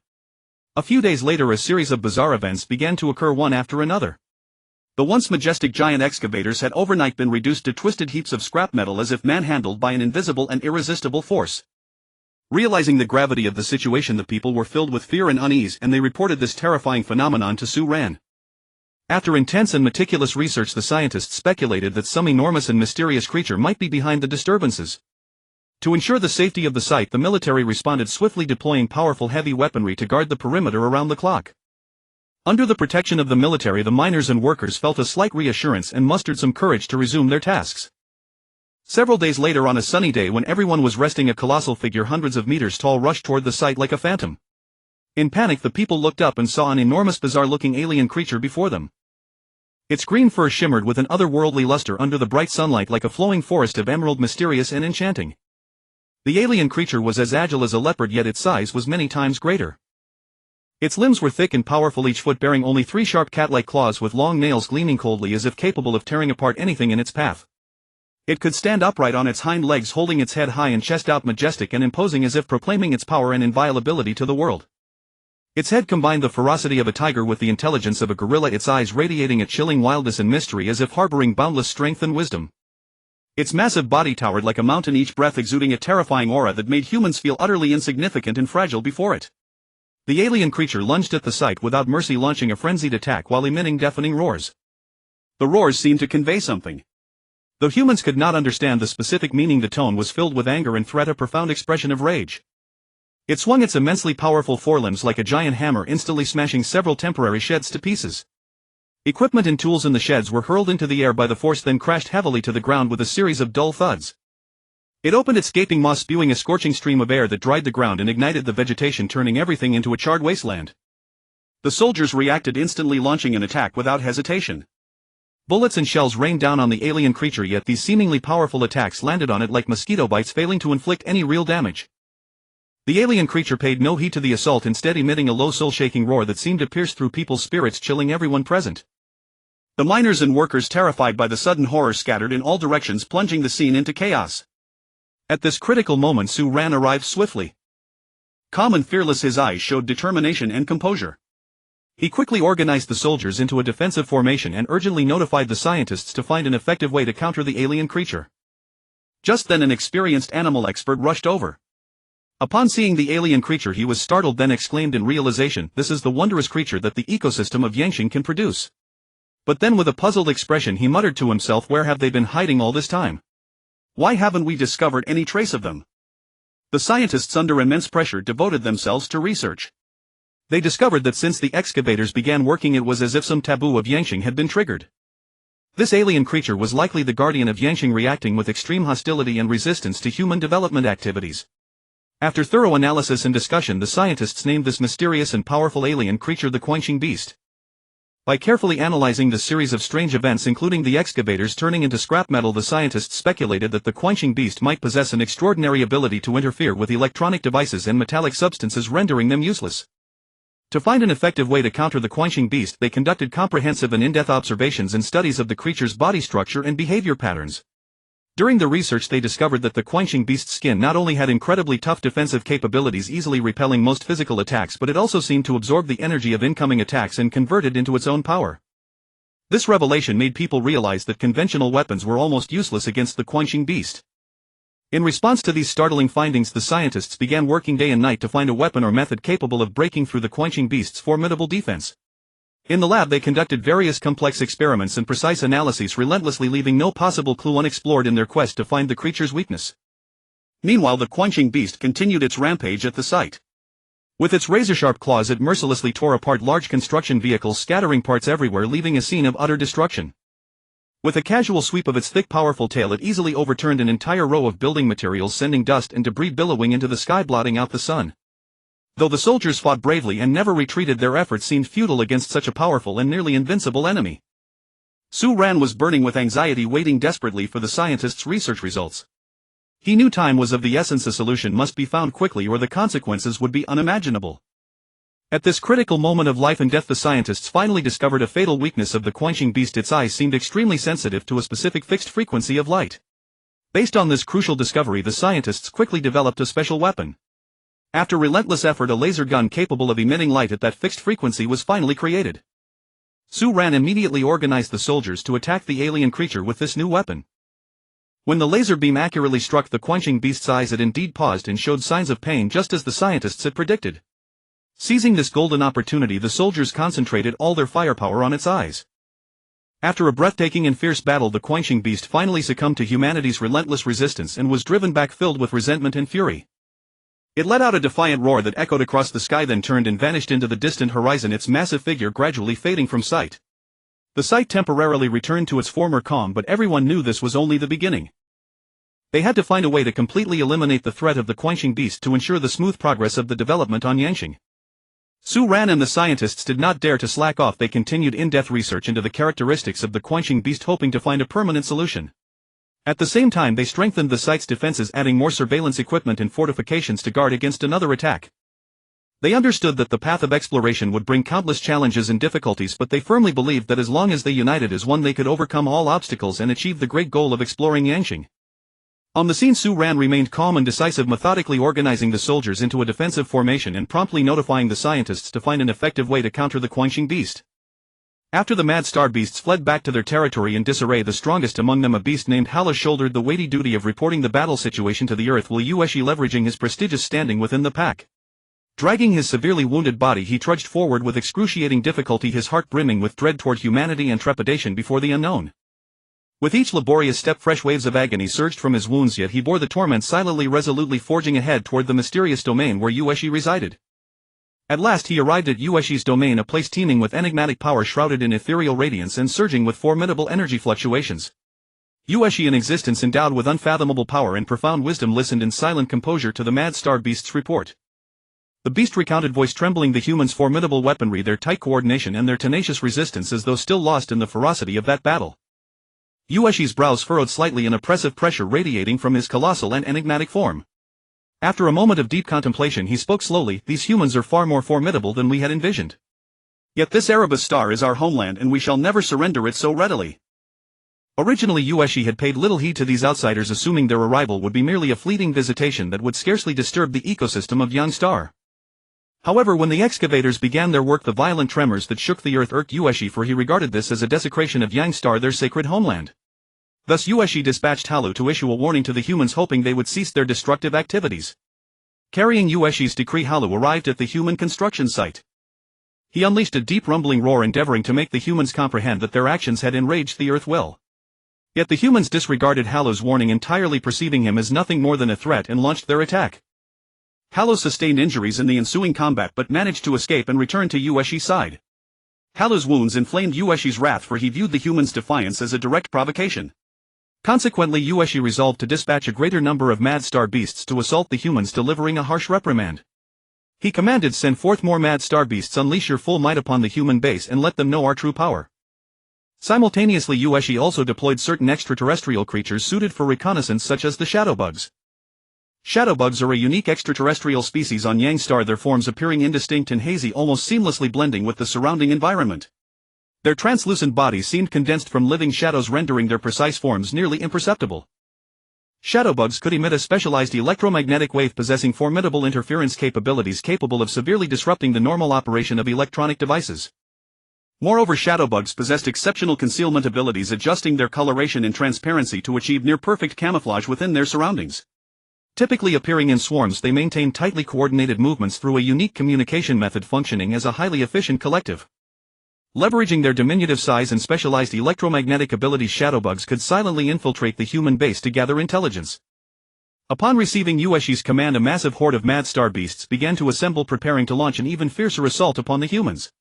A few days later, a series of bizarre events began to occur one after another. The once majestic giant excavators had overnight been reduced to twisted heaps of scrap metal as if manhandled by an invisible and irresistible force. Realizing the gravity of the situation, the people were filled with fear and unease, and they reported this terrifying phenomenon to Su Ran. After intense and meticulous research, the scientists speculated that some enormous and mysterious creature might be behind the disturbances. To ensure the safety of the site, the military responded swiftly, deploying powerful heavy weaponry to guard the perimeter around the clock. Under the protection of the military, the miners and workers felt a slight reassurance and mustered some courage to resume their tasks. Several days later, on a sunny day when everyone was resting, a colossal figure hundreds of meters tall rushed toward the site like a phantom. In panic, the people looked up and saw an enormous, bizarre-looking alien creature before them. Its green fur shimmered with an otherworldly luster under the bright sunlight like a flowing forest of emerald, mysterious and enchanting. The alien creature was as agile as a leopard, yet its size was many times greater. Its limbs were thick and powerful, each foot bearing only 3 sharp cat-like claws with long nails gleaming coldly as if capable of tearing apart anything in its path. It could stand upright on its hind legs, holding its head high and chest out, majestic and imposing, as if proclaiming its power and inviolability to the world. Its head combined the ferocity of a tiger with the intelligence of a gorilla, its eyes radiating a chilling wildness and mystery as if harboring boundless strength and wisdom. Its massive body towered like a mountain, each breath exuding a terrifying aura that made humans feel utterly insignificant and fragile before it. The alien creature lunged at the site without mercy, launching a frenzied attack while emitting deafening roars. The roars seemed to convey something. Though humans could not understand the specific meaning, the tone was filled with anger and threat, a profound expression of rage. It swung its immensely powerful forelimbs like a giant hammer, instantly smashing several temporary sheds to pieces. Equipment and tools in the sheds were hurled into the air by the force, then crashed heavily to the ground with a series of dull thuds. It opened its gaping maw, spewing a scorching stream of air that dried the ground and ignited the vegetation, turning everything into a charred wasteland. The soldiers reacted instantly, launching an attack without hesitation. Bullets and shells rained down on the alien creature, yet these seemingly powerful attacks landed on it like mosquito bites, failing to inflict any real damage. The alien creature paid no heed to the assault, instead emitting a low, soul-shaking roar that seemed to pierce through people's spirits, chilling everyone present. The miners and workers, terrified by the sudden horror, scattered in all directions, plunging the scene into chaos. At this critical moment, Su Ran arrived swiftly. Calm and fearless, his eyes showed determination and composure. He quickly organized the soldiers into a defensive formation and urgently notified the scientists to find an effective way to counter the alien creature. Just then, an experienced animal expert rushed over. Upon seeing the alien creature, he was startled, then exclaimed in realization, "This is the wondrous creature that the ecosystem of Yangqing can produce." But then, with a puzzled expression, he muttered to himself, "Where have they been hiding all this time? Why haven't we discovered any trace of them?" The scientists, under immense pressure, devoted themselves to research. They discovered that since the excavators began working, it was as if some taboo of Yangqing had been triggered. This alien creature was likely the guardian of Yangqing, reacting with extreme hostility and resistance to human development activities. After thorough analysis and discussion, the scientists named this mysterious and powerful alien creature the Quanqing Beast. By carefully analyzing the series of strange events, including the excavators turning into scrap metal, the scientists speculated that the Quanqing Beast might possess an extraordinary ability to interfere with electronic devices and metallic substances, rendering them useless. To find an effective way to counter the Quanqing Beast, they conducted comprehensive and in-depth observations and studies of the creature's body structure and behavior patterns. During the research, they discovered that the Quanqing Beast's skin not only had incredibly tough defensive capabilities, easily repelling most physical attacks, but it also seemed to absorb the energy of incoming attacks and convert it into its own power. This revelation made people realize that conventional weapons were almost useless against the Quanqing Beast. In response to these startling findings, the scientists began working day and night to find a weapon or method capable of breaking through the Quanqing Beast's formidable defense. In the lab, they conducted various complex experiments and precise analyses, relentlessly leaving no possible clue unexplored in their quest to find the creature's weakness. Meanwhile, the Quanqing Beast continued its rampage at the site. With its razor-sharp claws, it mercilessly tore apart large construction vehicles, scattering parts everywhere, leaving a scene of utter destruction. With a casual sweep of its thick, powerful tail, it easily overturned an entire row of building materials, sending dust and debris billowing into the sky, blotting out the sun. Though the soldiers fought bravely and never retreated, their efforts seemed futile against such a powerful and nearly invincible enemy. Su Ran was burning with anxiety, waiting desperately for the scientists' research results. He knew time was of the essence. A solution must be found quickly or the consequences would be unimaginable. At this critical moment of life and death, the scientists finally discovered a fatal weakness of the Quanxing beast. Its eyes seemed extremely sensitive to a specific fixed frequency of light. Based on this crucial discovery, the scientists quickly developed a special weapon. After relentless effort, a laser gun capable of emitting light at that fixed frequency was finally created. Su Ran immediately organized the soldiers to attack the alien creature with this new weapon. When the laser beam accurately struck the Quanxing beast's eyes, it indeed paused and showed signs of pain, just as the scientists had predicted. Seizing this golden opportunity, the soldiers concentrated all their firepower on its eyes. After a breathtaking and fierce battle, the Quanxing beast finally succumbed to humanity's relentless resistance and was driven back, filled with resentment and fury. It let out a defiant roar that echoed across the sky, then turned and vanished into the distant horizon, its massive figure gradually fading from sight. The site temporarily returned to its former calm, but everyone knew this was only the beginning. They had to find a way to completely eliminate the threat of the Quanxing beast to ensure the smooth progress of the development on Yangxing. Su Ran and the scientists did not dare to slack off. They continued in-depth research into the characteristics of the Quanxing beast, hoping to find a permanent solution. At the same time, they strengthened the site's defenses, adding more surveillance equipment and fortifications to guard against another attack. They understood that the path of exploration would bring countless challenges and difficulties, but they firmly believed that as long as they united as one, they could overcome all obstacles and achieve the great goal of exploring Yangxing. On the scene, Su Ran remained calm and decisive, methodically organizing the soldiers into a defensive formation and promptly notifying the scientists to find an effective way to counter the Quanxing beast. After the mad star beasts fled back to their territory in disarray, the strongest among them, a beast named Hala, shouldered the weighty duty of reporting the battle situation to the Earth, while Yueshi, leveraging his prestigious standing within the pack. Dragging his severely wounded body, he trudged forward with excruciating difficulty, his heart brimming with dread toward humanity and trepidation before the unknown. With each laborious step, fresh waves of agony surged from his wounds, yet he bore the torment silently, resolutely forging ahead toward the mysterious domain where Yueshi resided. At last he arrived at Yueshi's domain, a place teeming with enigmatic power, shrouded in ethereal radiance and surging with formidable energy fluctuations. Yueshi, an existence endowed with unfathomable power and profound wisdom, listened in silent composure to the mad star beast's report. The beast recounted, voice trembling, the humans' formidable weaponry, their tight coordination and their tenacious resistance, as though still lost in the ferocity of that battle. Yueshi's brows furrowed slightly, an oppressive pressure radiating from his colossal and enigmatic form. After a moment of deep contemplation, he spoke slowly, "These humans are far more formidable than we had envisioned. Yet this Erebus star is our homeland, and we shall never surrender it so readily." Originally, Yueshi had paid little heed to these outsiders, assuming their arrival would be merely a fleeting visitation that would scarcely disturb the ecosystem of Yang Star. However, when the excavators began their work, the violent tremors that shook the earth irked Yueshi, for he regarded this as a desecration of Yang Star, their sacred homeland. Thus Yueshi dispatched Halu to issue a warning to the humans, hoping they would cease their destructive activities. Carrying Yueshi's decree, Halu arrived at the human construction site. He unleashed a deep rumbling roar, endeavoring to make the humans comprehend that their actions had enraged the earth will. Yet the humans disregarded Halu's warning entirely, perceiving him as nothing more than a threat, and launched their attack. Halu sustained injuries in the ensuing combat, but managed to escape and return to Yueshi's side. Halu's wounds inflamed Yueshi's wrath, for he viewed the humans' defiance as a direct provocation. Consequently, Yueshi resolved to dispatch a greater number of mad star beasts to assault the humans, delivering a harsh reprimand. He commanded, "Send forth more mad star beasts, unleash your full might upon the human base and let them know our true power." Simultaneously, Yueshi also deployed certain extraterrestrial creatures suited for reconnaissance, such as the shadowbugs. Shadowbugs are a unique extraterrestrial species on Yang Star, their forms appearing indistinct and hazy, almost seamlessly blending with the surrounding environment. Their translucent bodies seemed condensed from living shadows, rendering their precise forms nearly imperceptible. Shadowbugs could emit a specialized electromagnetic wave possessing formidable interference capabilities, capable of severely disrupting the normal operation of electronic devices. Moreover, shadowbugs possessed exceptional concealment abilities, adjusting their coloration and transparency to achieve near-perfect camouflage within their surroundings. Typically appearing in swarms, they maintain tightly coordinated movements through a unique communication method, functioning as a highly efficient collective. Leveraging their diminutive size and specialized electromagnetic abilities, shadowbugs could silently infiltrate the human base to gather intelligence. Upon receiving Yueshi's command, a massive horde of mad star beasts began to assemble, preparing to launch an even fiercer assault upon the humans.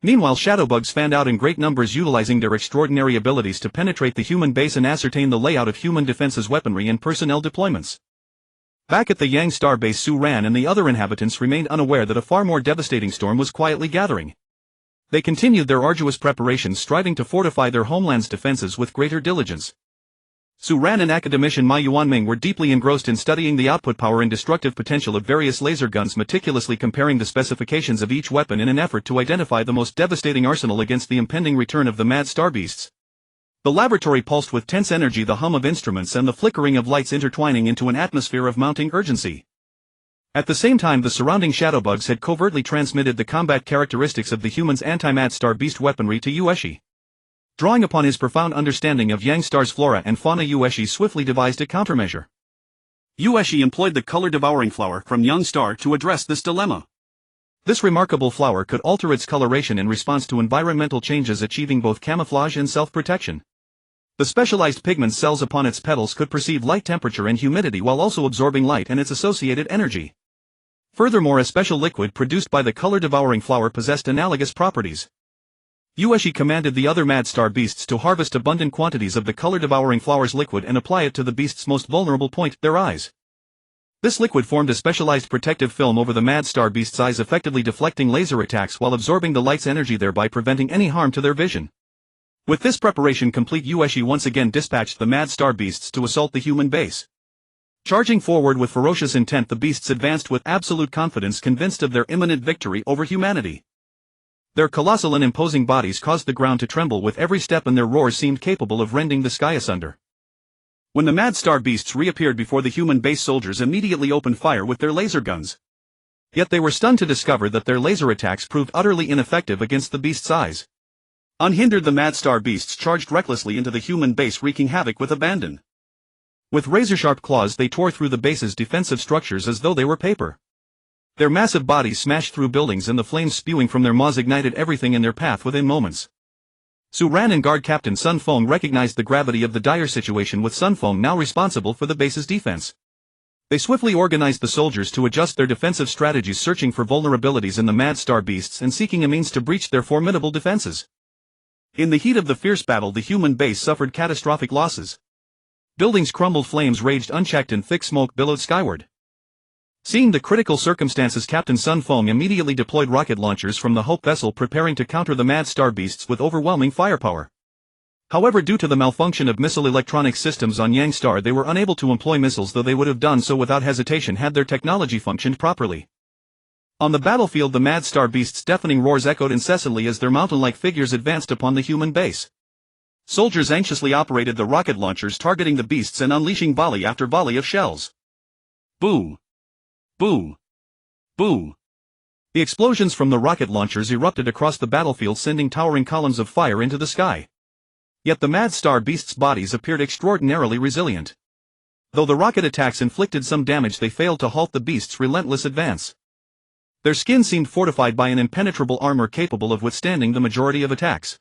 Meanwhile, shadowbugs fanned out in great numbers, utilizing their extraordinary abilities to penetrate the human base and ascertain the layout of human defenses, weaponry and personnel deployments. Back at the Yang Star base, Su Ran and the other inhabitants remained unaware that a far more devastating storm was quietly gathering. They continued their arduous preparations, striving to fortify their homeland's defenses with greater diligence. Su Ran and academician Ma Yuanming were deeply engrossed in studying the output power and destructive potential of various laser guns, meticulously comparing the specifications of each weapon in an effort to identify the most devastating arsenal against the impending return of the mad star beasts. The laboratory pulsed with tense energy, the hum of instruments and the flickering of lights intertwining into an atmosphere of mounting urgency. At the same time, the surrounding shadowbugs had covertly transmitted the combat characteristics of the humans' anti-mad star beast weaponry to Yueshi. Drawing upon his profound understanding of Yang Star's flora and fauna, Yueshi swiftly devised a countermeasure. Yueshi employed the color-devouring flower from Yang Star to address this dilemma. This remarkable flower could alter its coloration in response to environmental changes, achieving both camouflage and self-protection. The specialized pigment cells upon its petals could perceive light temperature and humidity while also absorbing light and its associated energy. Furthermore, a special liquid produced by the color-devouring flower possessed analogous properties. Yueshi commanded the other mad star beasts to harvest abundant quantities of the color-devouring flower's liquid and apply it to the beasts' most vulnerable point, their eyes. This liquid formed a specialized protective film over the mad star beasts' eyes, effectively deflecting laser attacks while absorbing the light's energy, thereby preventing any harm to their vision. With this preparation complete, Yueshi once again dispatched the mad star beasts to assault the human base. Charging forward with ferocious intent, the beasts advanced with absolute confidence, convinced of their imminent victory over humanity. Their colossal and imposing bodies caused the ground to tremble with every step, and their roars seemed capable of rending the sky asunder. When the mad star beasts reappeared before the human base, soldiers immediately opened fire with their laser guns. Yet they were stunned to discover that their laser attacks proved utterly ineffective against the beasts' eyes. Unhindered, the mad star beasts charged recklessly into the human base, wreaking havoc with abandon. With razor-sharp claws, they tore through the base's defensive structures as though they were paper. Their massive bodies smashed through buildings, and the flames spewing from their maws ignited everything in their path within moments. Su Ran and Guard Captain Sun Feng recognized the gravity of the dire situation, with Sun Feng now responsible for the base's defense. They swiftly organized the soldiers to adjust their defensive strategies, searching for vulnerabilities in the mad star beasts and seeking a means to breach their formidable defenses. In the heat of the fierce battle, the human base suffered catastrophic losses. Buildings crumbled, flames raged unchecked, and thick smoke billowed skyward. Seeing the critical circumstances, Captain Sun Feng immediately deployed rocket launchers from the Hope vessel, preparing to counter the mad star beasts with overwhelming firepower. However, due to the malfunction of missile electronic systems on Yang Star, they were unable to employ missiles, though they would have done so without hesitation had their technology functioned properly. On the battlefield, the mad star beasts' deafening roars echoed incessantly as their mountain-like figures advanced upon the human base. Soldiers anxiously operated the rocket launchers, targeting the beasts and unleashing volley after volley of shells. Boom! Boom! Boom! The explosions from the rocket launchers erupted across the battlefield, sending towering columns of fire into the sky. Yet the mad star beasts' bodies appeared extraordinarily resilient. Though the rocket attacks inflicted some damage, they failed to halt the beasts' relentless advance. Their skin seemed fortified by an impenetrable armor capable of withstanding the majority of attacks.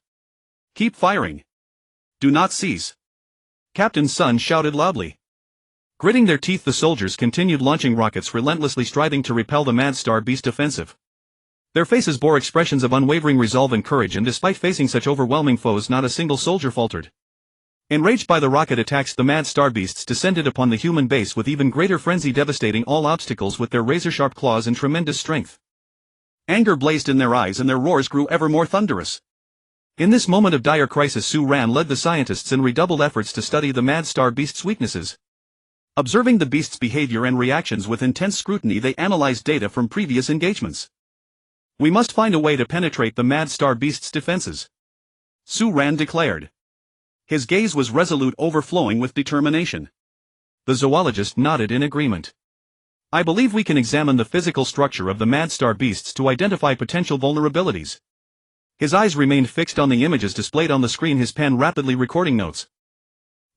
"Keep firing! Do not cease!" Captain Sun shouted loudly. Gritting their teeth, the soldiers continued launching rockets, relentlessly striving to repel the mad star beast offensive. Their faces bore expressions of unwavering resolve and courage, and despite facing such overwhelming foes, not a single soldier faltered. Enraged by the rocket attacks, the mad star beasts descended upon the human base with even greater frenzy, devastating all obstacles with their razor-sharp claws and tremendous strength. Anger blazed in their eyes, and their roars grew ever more thunderous. In this moment of dire crisis, Su Ran led the scientists in redoubled efforts to study the mad star beast's weaknesses. Observing the beast's behavior and reactions with intense scrutiny, they analyzed data from previous engagements. "We must find a way to penetrate the mad star beast's defenses," Su Ran declared. His gaze was resolute, overflowing with determination. The zoologist nodded in agreement. "I believe we can examine the physical structure of the mad star beasts to identify potential vulnerabilities." His eyes remained fixed on the images displayed on the screen, his pen rapidly recording notes.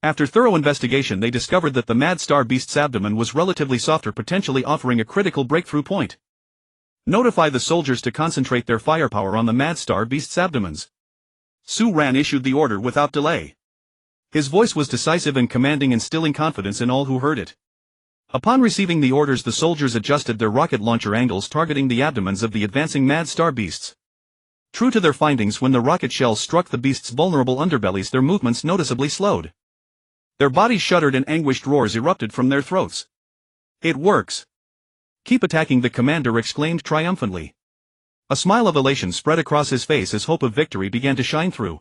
After thorough investigation, they discovered that the mad star beast's abdomen was relatively softer, potentially offering a critical breakthrough point. "Notify the soldiers to concentrate their firepower on the mad star beast's abdomens." Su Ran issued the order without delay. His voice was decisive and commanding, instilling confidence in all who heard it. Upon receiving the orders, the soldiers adjusted their rocket launcher angles, targeting the abdomens of the advancing mad star beasts. True to their findings, when the rocket shells struck the beasts' vulnerable underbellies, their movements noticeably slowed. Their bodies shuddered and anguished roars erupted from their throats. It works. Keep attacking, the commander exclaimed triumphantly. A smile of elation spread across his face as hope of victory began to shine through.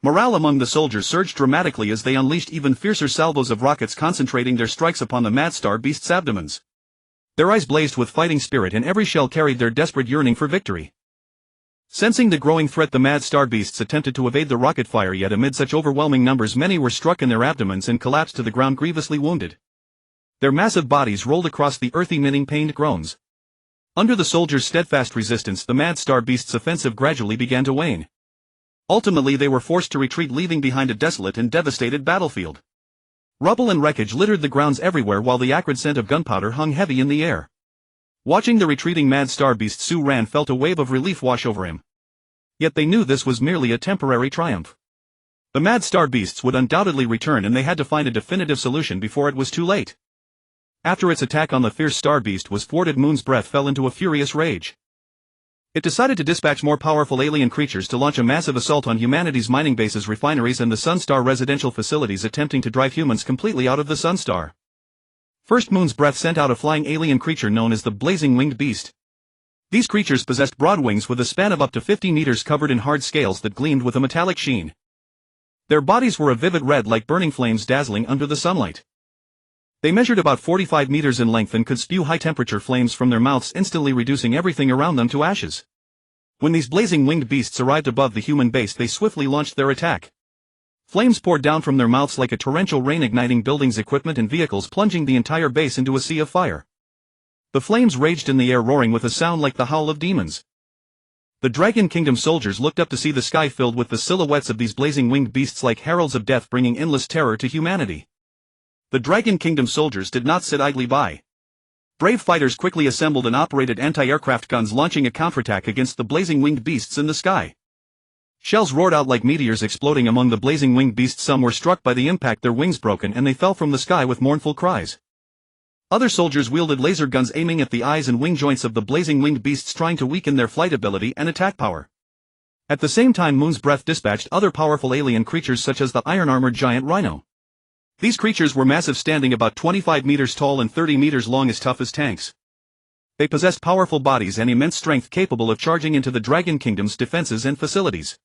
Morale among the soldiers surged dramatically as they unleashed even fiercer salvos of rockets, concentrating their strikes upon the mad star beasts' abdomens. Their eyes blazed with fighting spirit and every shell carried their desperate yearning for victory. Sensing the growing threat, the mad star beasts attempted to evade the rocket fire, yet amid such overwhelming numbers many were struck in their abdomens and collapsed to the ground grievously wounded. Their massive bodies rolled across the earth emitting pained groans. Under the soldiers' steadfast resistance, the mad star beasts' offensive gradually began to wane. Ultimately they were forced to retreat, leaving behind a desolate and devastated battlefield. Rubble and wreckage littered the grounds everywhere while the acrid scent of gunpowder hung heavy in the air. Watching the retreating mad star beast, Su Ran felt a wave of relief wash over him. Yet they knew this was merely a temporary triumph. The mad star beasts would undoubtedly return and they had to find a definitive solution before it was too late. After its attack on the fierce star beast was thwarted, Moon's Breath fell into a furious rage. It decided to dispatch more powerful alien creatures to launch a massive assault on humanity's mining bases, refineries and the Sunstar residential facilities, attempting to drive humans completely out of the Sunstar. First, Moon's Breath sent out a flying alien creature known as the Blazing Winged Beast. These creatures possessed broad wings with a span of up to 50 meters covered in hard scales that gleamed with a metallic sheen. Their bodies were a vivid red like burning flames dazzling under the sunlight. They measured about 45 meters in length and could spew high-temperature flames from their mouths, instantly reducing everything around them to ashes. When these blazing winged beasts arrived above the human base, they swiftly launched their attack. Flames poured down from their mouths like a torrential rain, igniting buildings, equipment and vehicles, plunging the entire base into a sea of fire. The flames raged in the air, roaring with a sound like the howl of demons. The Dragon Kingdom soldiers looked up to see the sky filled with the silhouettes of these blazing winged beasts like heralds of death, bringing endless terror to humanity. The Dragon Kingdom soldiers did not sit idly by. Brave fighters quickly assembled and operated anti-aircraft guns, launching a counterattack against the blazing winged beasts in the sky. Shells roared out like meteors, exploding among the blazing winged beasts. Some were struck by the impact, their wings broken, and they fell from the sky with mournful cries. Other soldiers wielded laser guns, aiming at the eyes and wing joints of the blazing winged beasts, trying to weaken their flight ability and attack power. At the same time, Moon's Breath dispatched other powerful alien creatures such as the iron-armored giant rhino. These creatures were massive, standing about 25 meters tall and 30 meters long, as tough as tanks. They possessed powerful bodies and immense strength, capable of charging into the Dragon Kingdom's defenses and facilities.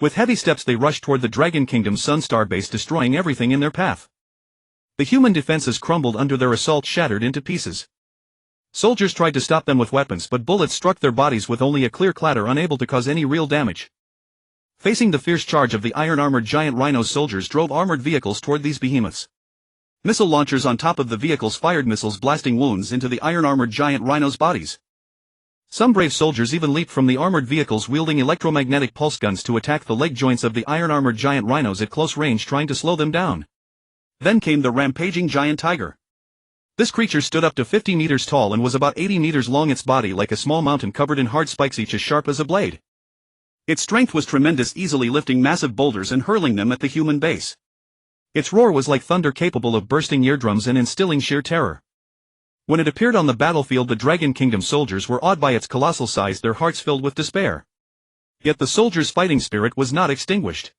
With heavy steps they rushed toward the Dragon Kingdom's Sunstar base, destroying everything in their path. The human defenses crumbled under their assault, shattered into pieces. Soldiers tried to stop them with weapons, but bullets struck their bodies with only a clear clatter, unable to cause any real damage. Facing the fierce charge of the iron-armored giant rhino, soldiers drove armored vehicles toward these behemoths. Missile launchers on top of the vehicles fired missiles, blasting wounds into the iron-armored giant rhinos' bodies. Some brave soldiers even leaped from the armored vehicles, wielding electromagnetic pulse guns to attack the leg joints of the iron-armored giant rhinos at close range, trying to slow them down. Then came the rampaging giant tiger. This creature stood up to 50 meters tall and was about 80 meters long, its body like a small mountain covered in hard spikes, each as sharp as a blade. Its strength was tremendous, easily lifting massive boulders and hurling them at the human base. Its roar was like thunder, capable of bursting eardrums and instilling sheer terror. When it appeared on the battlefield, the Dragon Kingdom soldiers were awed by its colossal size, their hearts filled with despair. Yet the soldiers' fighting spirit was not extinguished.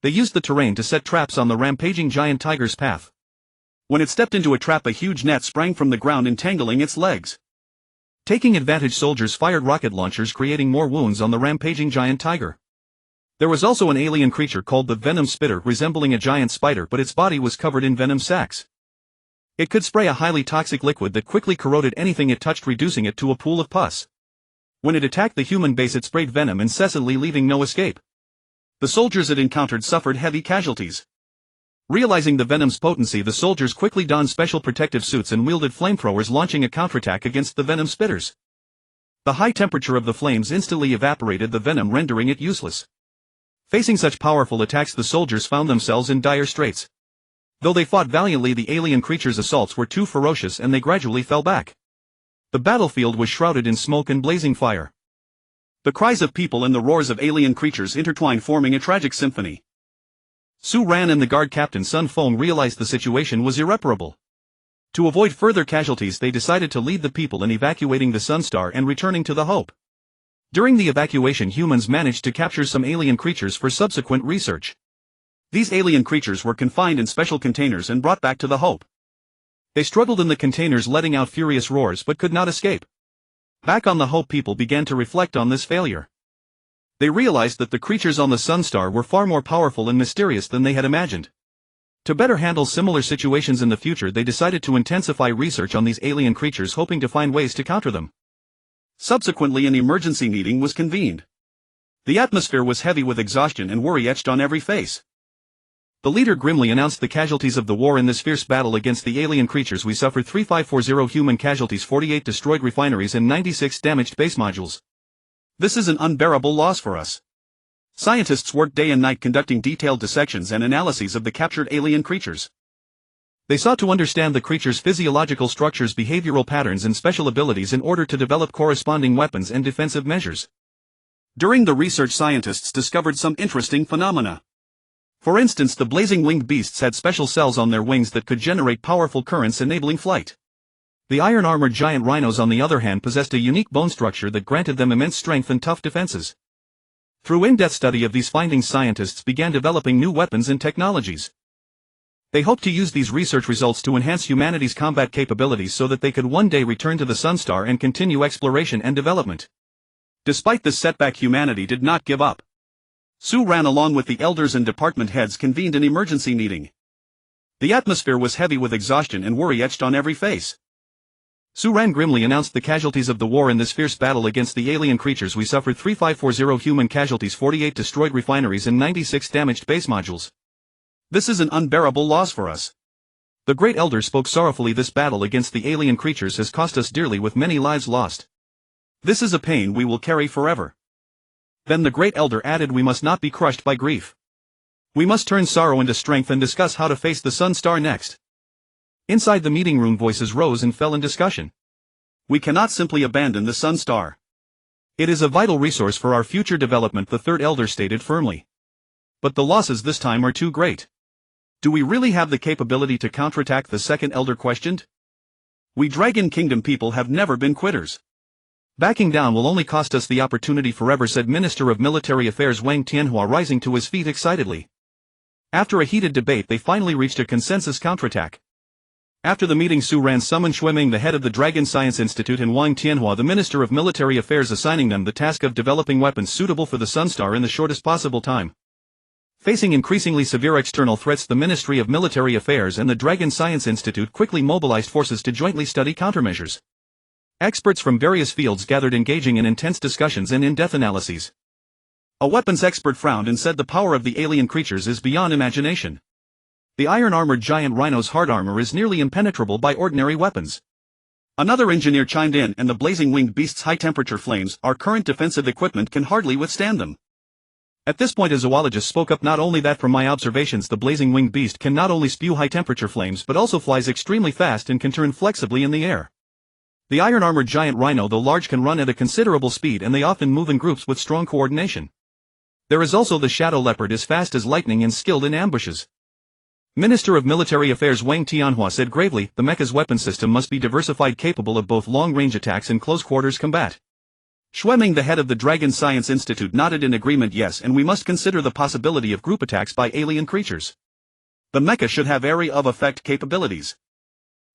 They used the terrain to set traps on the rampaging giant tiger's path. When it stepped into a trap, a huge net sprang from the ground, entangling its legs. Taking advantage, soldiers fired rocket launchers, creating more wounds on the rampaging giant tiger. There was also an alien creature called the Venom Spitter, resembling a giant spider, but its body was covered in venom sacs. It could spray a highly toxic liquid that quickly corroded anything it touched, reducing it to a pool of pus. When it attacked the human base, it sprayed venom incessantly, leaving no escape. The soldiers it encountered suffered heavy casualties. Realizing the venom's potency, the soldiers quickly donned special protective suits and wielded flamethrowers, launching a counterattack against the venom spitters. The high temperature of the flames instantly evaporated the venom, rendering it useless. Facing such powerful attacks, the soldiers found themselves in dire straits. Though they fought valiantly, the alien creatures' assaults were too ferocious and they gradually fell back. The battlefield was shrouded in smoke and blazing fire. The cries of people and the roars of alien creatures intertwined, forming a tragic symphony. Su Ran and the guard captain Sun Feng realized the situation was irreparable. To avoid further casualties, they decided to lead the people in evacuating the Sunstar and returning to the Hope. During the evacuation, humans managed to capture some alien creatures for subsequent research. These alien creatures were confined in special containers and brought back to the Hope. They struggled in the containers, letting out furious roars, but could not escape. Back on the Hope, people began to reflect on this failure. They realized that the creatures on the Sunstar were far more powerful and mysterious than they had imagined. To better handle similar situations in the future, they decided to intensify research on these alien creatures, hoping to find ways to counter them. Subsequently, an emergency meeting was convened. The atmosphere was heavy with exhaustion and worry etched on every face. The leader grimly announced the casualties of the war. In this fierce battle against the alien creatures, we suffered 3540 human casualties, 48 destroyed refineries and 96 damaged base modules. This is an unbearable loss for us. Scientists worked day and night conducting detailed dissections and analyses of the captured alien creatures. They sought to understand the creatures' physiological structures, behavioral patterns and special abilities in order to develop corresponding weapons and defensive measures. During the research, scientists discovered some interesting phenomena. For instance, the blazing winged beasts had special cells on their wings that could generate powerful currents enabling flight. The iron-armored giant rhinos, on the other hand, possessed a unique bone structure that granted them immense strength and tough defenses. Through in-depth study of these findings, scientists began developing new weapons and technologies. They hoped to use these research results to enhance humanity's combat capabilities so that they could one day return to the Sunstar and continue exploration and development. Despite this setback, humanity did not give up. Su Ran, along with the elders and department heads, convened an emergency meeting. The atmosphere was heavy with exhaustion and worry etched on every face. Su Ran grimly announced the casualties of the war. In this fierce battle against the alien creatures, we suffered 3540 human casualties, 48 destroyed refineries and 96 damaged base modules. This is an unbearable loss for us. The Great Elder spoke sorrowfully. This battle against the alien creatures has cost us dearly, with many lives lost. This is a pain we will carry forever. Then the Great Elder added, we must not be crushed by grief. We must turn sorrow into strength and discuss how to face the Sunstar next. Inside the meeting room, voices rose and fell in discussion. We cannot simply abandon the Sunstar. It is a vital resource for our future development, the Third Elder stated firmly. But the losses this time are too great. Do we really have the capability to counterattack? The Second Elder questioned. We Dragon Kingdom people have never been quitters. Backing down will only cost us the opportunity forever, said Minister of Military Affairs Wang Tianhua, rising to his feet excitedly. After a heated debate, they finally reached a consensus counterattack. After the meeting, Su Ran summoned Shuiming, the head of the Dragon Science Institute, and Wang Tianhua, the Minister of Military Affairs, assigning them the task of developing weapons suitable for the Sunstar in the shortest possible time. Facing increasingly severe external threats, the Ministry of Military Affairs and the Dragon Science Institute quickly mobilized forces to jointly study countermeasures. Experts from various fields gathered, engaging in intense discussions and in-depth analyses. A weapons expert frowned and said the power of the alien creatures is beyond imagination. The iron-armored giant rhino's hard armor is nearly impenetrable by ordinary weapons. Another engineer chimed in, and the blazing winged beast's high-temperature flames, our current defensive equipment can hardly withstand them. At this point, a zoologist spoke up, not only that, from my observations, the blazing winged beast can not only spew high-temperature flames but also flies extremely fast and can turn flexibly in the air. The iron-armored giant rhino, though large, can run at a considerable speed, and they often move in groups with strong coordination. There is also the shadow leopard, as fast as lightning and skilled in ambushes. Minister of Military Affairs Wang Tianhua said gravely, the mecha's weapon system must be diversified, capable of both long-range attacks and close-quarters combat. Shuiming, the head of the Dragon Science Institute, nodded in agreement. Yes, and we must consider the possibility of group attacks by alien creatures. The mecha should have area of effect capabilities.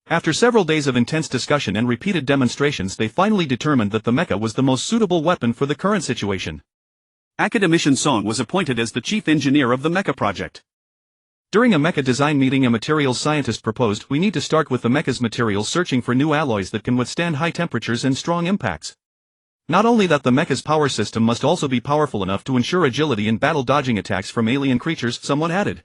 After several days of intense discussion and repeated demonstrations, they finally determined that the mecha was the most suitable weapon for the current situation. Academician Song was appointed as the chief engineer of the mecha project. During a mecha design meeting, a materials scientist proposed, we need to start with the mecha's materials, searching for new alloys that can withstand high temperatures and strong impacts. Not only that, the mecha's power system must also be powerful enough to ensure agility in battle, dodging attacks from alien creatures, someone added.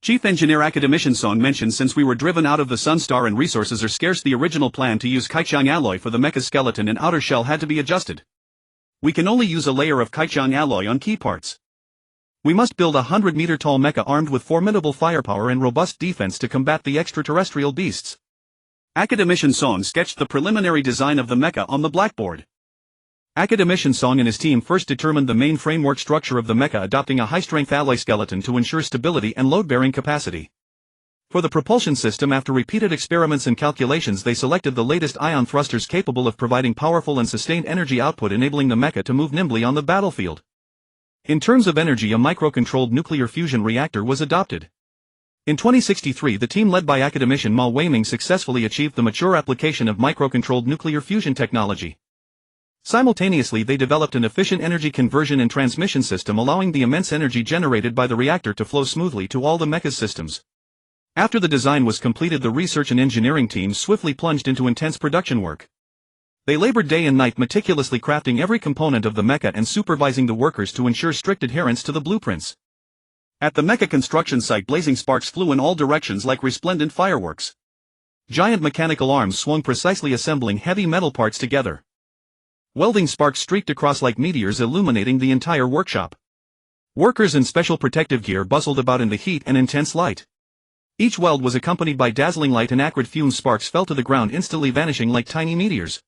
Chief Engineer Academician Song mentioned, since we were driven out of the Sunstar and resources are scarce, the original plan to use Kaichang alloy for the mecha's skeleton and outer shell had to be adjusted. We can only use a layer of Kaichang alloy on key parts. We must build a 100-meter-tall mecha armed with formidable firepower and robust defense to combat the extraterrestrial beasts. Academician Song sketched the preliminary design of the mecha on the blackboard. Academician Song and his team first determined the main framework structure of the mecha, adopting a high-strength alloy skeleton to ensure stability and load-bearing capacity. For the propulsion system, after repeated experiments and calculations, they selected the latest ion thrusters capable of providing powerful and sustained energy output, enabling the mecha to move nimbly on the battlefield. In terms of energy, a micro-controlled nuclear fusion reactor was adopted. In 2063, the team led by academician Ma Weiming successfully achieved the mature application of microcontrolled nuclear fusion technology. Simultaneously, they developed an efficient energy conversion and transmission system, allowing the immense energy generated by the reactor to flow smoothly to all the mecha's systems. After the design was completed, the research and engineering teams swiftly plunged into intense production work. They labored day and night, meticulously crafting every component of the mecha and supervising the workers to ensure strict adherence to the blueprints. At the mecha construction site, blazing sparks flew in all directions like resplendent fireworks. Giant mechanical arms swung precisely, assembling heavy metal parts together. Welding sparks streaked across like meteors, illuminating the entire workshop. Workers in special protective gear bustled about in the heat and intense light. Each weld was accompanied by dazzling light, and acrid fume sparks fell to the ground, instantly vanishing like tiny meteors.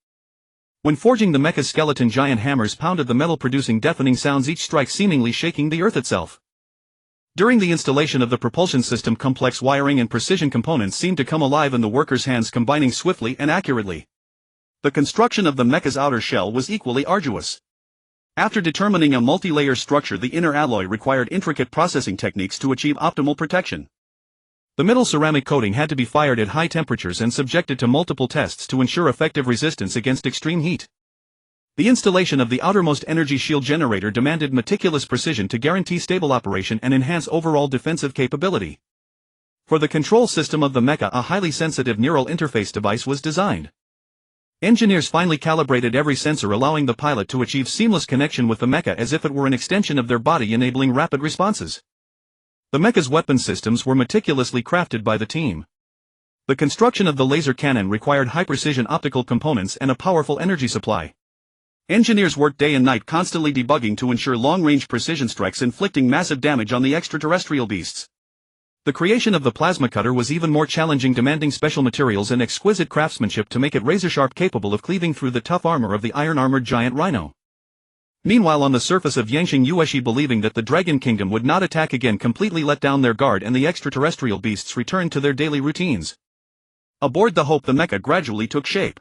When forging the mecha's skeleton, giant hammers pounded the metal, producing deafening sounds, each strike seemingly shaking the earth itself. During the installation of the propulsion system, complex wiring and precision components seemed to come alive in the workers' hands, combining swiftly and accurately. The construction of the mecha's outer shell was equally arduous. After determining a multi-layer structure, the inner alloy required intricate processing techniques to achieve optimal protection. The middle ceramic coating had to be fired at high temperatures and subjected to multiple tests to ensure effective resistance against extreme heat. The installation of the outermost energy shield generator demanded meticulous precision to guarantee stable operation and enhance overall defensive capability. For the control system of the mecha, a highly sensitive neural interface device was designed. Engineers finally calibrated every sensor, allowing the pilot to achieve seamless connection with the mecha as if it were an extension of their body, enabling rapid responses. The mecha's weapon systems were meticulously crafted by the team. The construction of the laser cannon required high-precision optical components and a powerful energy supply. Engineers worked day and night, constantly debugging to ensure long-range precision strikes, inflicting massive damage on the extraterrestrial beasts. The creation of the plasma cutter was even more challenging, demanding special materials and exquisite craftsmanship to make it razor-sharp, capable of cleaving through the tough armor of the iron-armored giant rhino. Meanwhile, on the surface of Yangsheng Yueshi, believing that the Dragon Kingdom would not attack again, completely let down their guard, and the extraterrestrial beasts returned to their daily routines. Aboard the Hope, the mecha gradually took shape.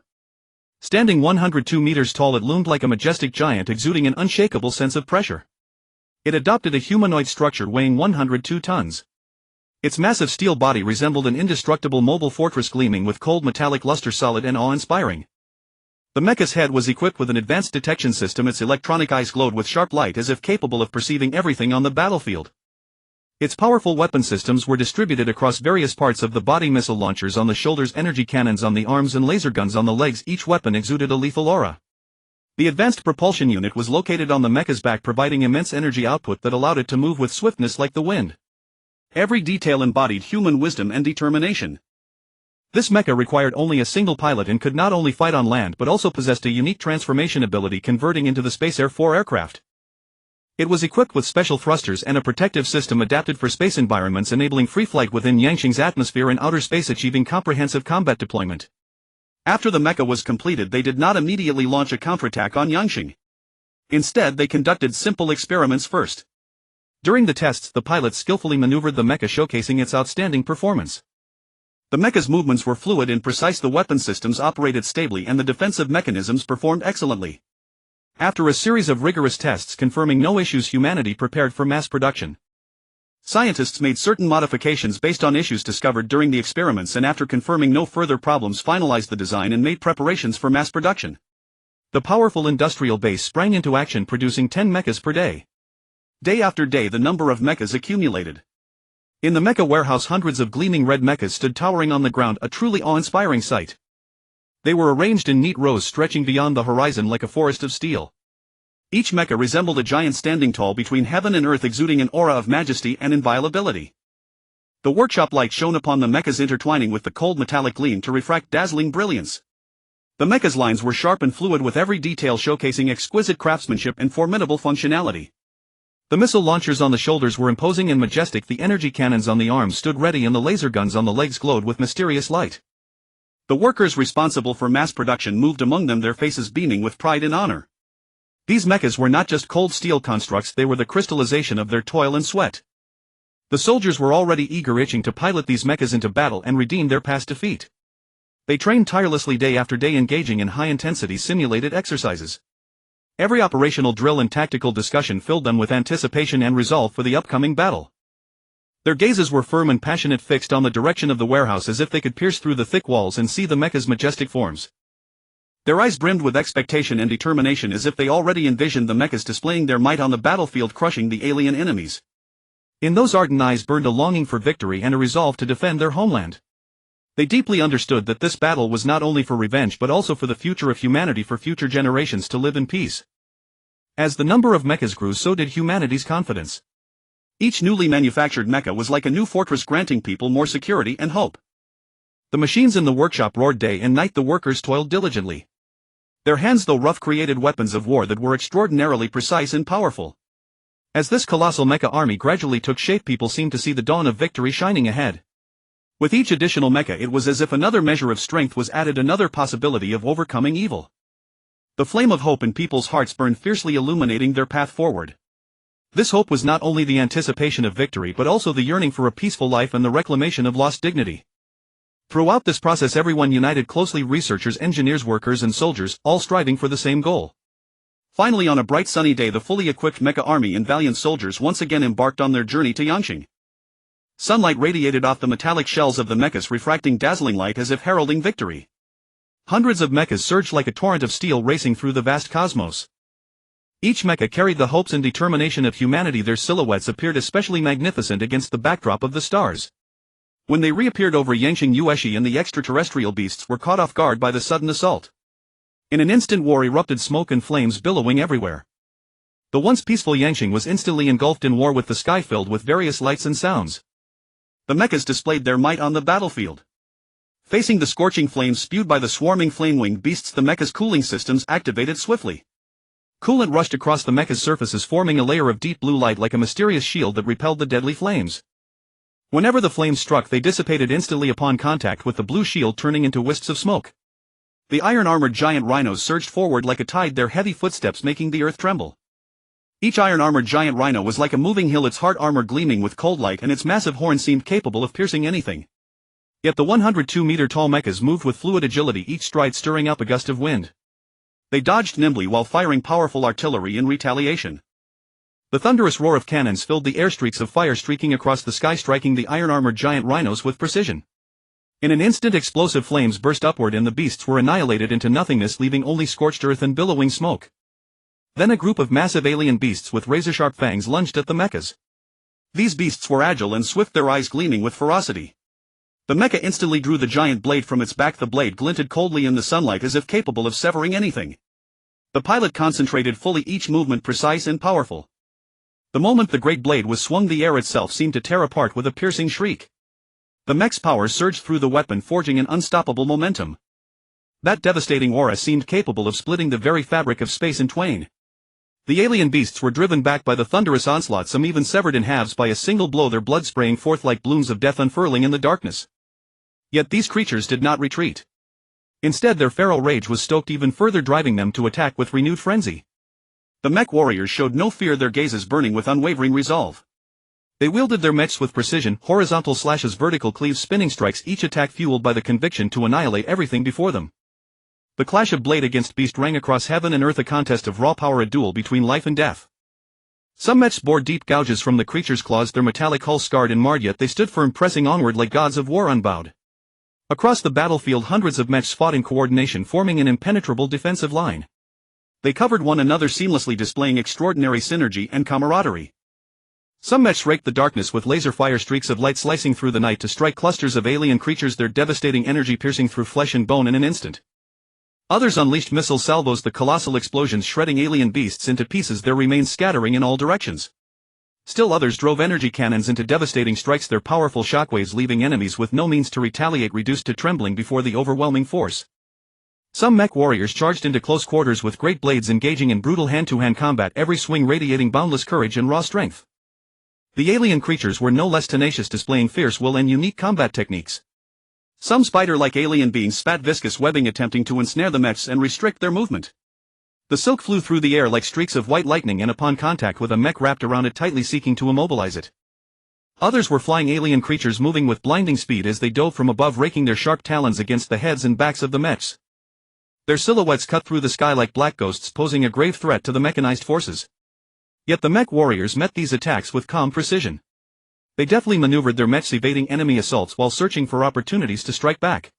Standing 102 meters tall, it loomed like a majestic giant, exuding an unshakable sense of pressure. It adopted a humanoid structure, weighing 102 tons. Its massive steel body resembled an indestructible mobile fortress, gleaming with cold metallic luster, solid and awe-inspiring. The mecha's head was equipped with an advanced detection system. Its electronic eyes glowed with sharp light, as if capable of perceiving everything on the battlefield. Its powerful weapon systems were distributed across various parts of the body: missile launchers on the shoulders, energy cannons on the arms, and laser guns on the legs. Each weapon exuded a lethal aura. The advanced propulsion unit was located on the mecha's back, providing immense energy output that allowed it to move with swiftness like the wind. Every detail embodied human wisdom and determination. This mecha required only a single pilot and could not only fight on land but also possessed a unique transformation ability, converting into the Space Air 4 aircraft. It was equipped with special thrusters and a protective system adapted for space environments, enabling free flight within Yangsheng's atmosphere in outer space, achieving comprehensive combat deployment. After the mecha was completed, they did not immediately launch a counterattack on Yangsheng. Instead, they conducted simple experiments first. During the tests, the pilots skillfully maneuvered the mecha, showcasing its outstanding performance. The mecha's movements were fluid and precise, the weapon systems operated stably, and the defensive mechanisms performed excellently. After a series of rigorous tests confirming no issues, humanity prepared for mass production. Scientists made certain modifications based on issues discovered during the experiments, and after confirming no further problems, finalized the design and made preparations for mass production. The powerful industrial base sprang into action, producing 10 mechas per day. Day after day, the number of mechas accumulated. In the mecha warehouse, hundreds of gleaming red mechas stood towering on the ground, a truly awe-inspiring sight. They were arranged in neat rows stretching beyond the horizon like a forest of steel. Each mecha resembled a giant standing tall between heaven and earth, exuding an aura of majesty and inviolability. The workshop light shone upon the mechas, intertwining with the cold metallic gleam to refract dazzling brilliance. The mecha's lines were sharp and fluid, with every detail showcasing exquisite craftsmanship and formidable functionality. The missile launchers on the shoulders were imposing and majestic, the energy cannons on the arms stood ready, and the laser guns on the legs glowed with mysterious light. The workers responsible for mass production moved among them, their faces beaming with pride and honor. These mechas were not just cold steel constructs, they were the crystallization of their toil and sweat. The soldiers were already eager, itching to pilot these mechas into battle and redeem their past defeat. They trained tirelessly day after day, engaging in high-intensity simulated exercises. Every operational drill and tactical discussion filled them with anticipation and resolve for the upcoming battle. Their gazes were firm and passionate, fixed on the direction of the warehouse as if they could pierce through the thick walls and see the mecha's majestic forms. Their eyes brimmed with expectation and determination as if they already envisioned the mechas displaying their might on the battlefield, crushing the alien enemies. In those ardent eyes burned a longing for victory and a resolve to defend their homeland. They deeply understood that this battle was not only for revenge but also for the future of humanity, for future generations to live in peace. As the number of mechas grew, so did humanity's confidence. Each newly manufactured mecha was like a new fortress, granting people more security and hope. The machines in the workshop roared day and night. The workers toiled diligently. Their hands, though rough, created weapons of war that were extraordinarily precise and powerful. As this colossal mecha army gradually took shape, people seemed to see the dawn of victory shining ahead. With each additional mecha, it was as if another measure of strength was added, another possibility of overcoming evil. The flame of hope in people's hearts burned fiercely, illuminating their path forward. This hope was not only the anticipation of victory but also the yearning for a peaceful life and the reclamation of lost dignity. Throughout this process, everyone united closely: researchers, engineers, workers and soldiers, all striving for the same goal. Finally, on a bright sunny day, the fully equipped mecha army and valiant soldiers once again embarked on their journey to Yangqing. Sunlight radiated off the metallic shells of the mechas, refracting dazzling light as if heralding victory. Hundreds of mechas surged like a torrent of steel, racing through the vast cosmos. Each mecha carried the hopes and determination of humanity. Their silhouettes appeared especially magnificent against the backdrop of the stars. When they reappeared over Yangqing, Yueshi and the extraterrestrial beasts were caught off guard by the sudden assault. In an instant, war erupted, smoke and flames billowing everywhere. The once peaceful Yangqing was instantly engulfed in war, with the sky filled with various lights and sounds. The mechas displayed their might on the battlefield. Facing the scorching flames spewed by the swarming flame-winged beasts, the mechas' cooling systems activated swiftly. Coolant rushed across the mecha's surfaces, forming a layer of deep blue light like a mysterious shield that repelled the deadly flames. Whenever the flames struck, they dissipated instantly upon contact with the blue shield, turning into wisps of smoke. The iron-armored giant rhinos surged forward like a tide, their heavy footsteps making the earth tremble. Each iron-armored giant rhino was like a moving hill, its hard armor gleaming with cold light, and its massive horn seemed capable of piercing anything. Yet the 102-meter-tall mechas moved with fluid agility, each stride stirring up a gust of wind. They dodged nimbly while firing powerful artillery in retaliation. The thunderous roar of cannons filled the air, streaks of fire streaking across the sky, striking the iron-armored giant rhinos with precision. In an instant, explosive flames burst upward and the beasts were annihilated into nothingness, leaving only scorched earth and billowing smoke. Then a group of massive alien beasts with razor-sharp fangs lunged at the mechas. These beasts were agile and swift, their eyes gleaming with ferocity. The mecha instantly drew the giant blade from its back. The blade glinted coldly in the sunlight as if capable of severing anything. The pilot concentrated fully, each movement precise and powerful. The moment the great blade was swung, the air itself seemed to tear apart with a piercing shriek. The mech's power surged through the weapon, forging an unstoppable momentum. That devastating aura seemed capable of splitting the very fabric of space in twain. The alien beasts were driven back by the thunderous onslaught, some even severed in halves by a single blow, their blood spraying forth like blooms of death unfurling in the darkness. Yet these creatures did not retreat. Instead, their feral rage was stoked even further, driving them to attack with renewed frenzy. The mech warriors showed no fear, their gazes burning with unwavering resolve. They wielded their mechs with precision, horizontal slashes, vertical cleaves, spinning strikes, each attack fueled by the conviction to annihilate everything before them. The clash of blade against beast rang across heaven and earth, a contest of raw power, a duel between life and death. Some mechs bore deep gouges from the creatures' claws, their metallic hulls scarred and marred, yet they stood firm, pressing onward like gods of war unbowed. Across the battlefield, hundreds of mechs fought in coordination, forming an impenetrable defensive line. They covered one another seamlessly, displaying extraordinary synergy and camaraderie. Some mechs raked the darkness with laser fire, streaks of light slicing through the night to strike clusters of alien creatures, their devastating energy piercing through flesh and bone in an instant. Others unleashed missile salvos, the colossal explosions shredding alien beasts into pieces, their remains scattering in all directions. Still others drove energy cannons into devastating strikes, their powerful shockwaves leaving enemies with no means to retaliate, reduced to trembling before the overwhelming force. Some mech warriors charged into close quarters with great blades, engaging in brutal hand-to-hand combat, every swing radiating boundless courage and raw strength. The alien creatures were no less tenacious, displaying fierce will and unique combat techniques. Some spider-like alien beings spat viscous webbing, attempting to ensnare the mechs and restrict their movement. The silk flew through the air like streaks of white lightning, and upon contact with a mech wrapped around it tightly, seeking to immobilize it. Others were flying alien creatures, moving with blinding speed as they dove from above, raking their sharp talons against the heads and backs of the mechs. Their silhouettes cut through the sky like black ghosts, posing a grave threat to the mechanized forces. Yet the mech warriors met these attacks with calm precision. They deftly maneuvered their mechs evading enemy assaults while searching for opportunities to strike back.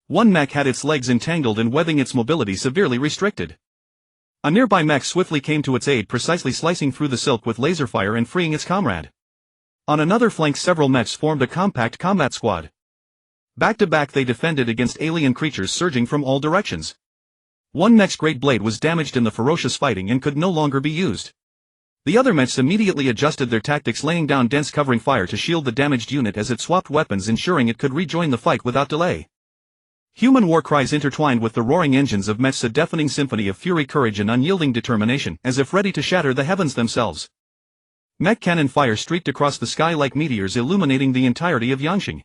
One mech had its legs entangled in webbing, its mobility severely restricted. A nearby mech swiftly came to its aid, precisely slicing through the silk with laser fire and freeing its comrade. On another flank, several mechs formed a compact combat squad. Back to back they defended against alien creatures surging from all directions. One mech's great blade was damaged in the ferocious fighting and could no longer be used. The other mechs immediately adjusted their tactics, laying down dense covering fire to shield the damaged unit as it swapped weapons, ensuring it could rejoin the fight without delay. Human war cries intertwined with the roaring engines of mechs, a deafening symphony of fury, courage and unyielding determination, as if ready to shatter the heavens themselves. Mech cannon fire streaked across the sky like meteors, illuminating the entirety of Yangsheng.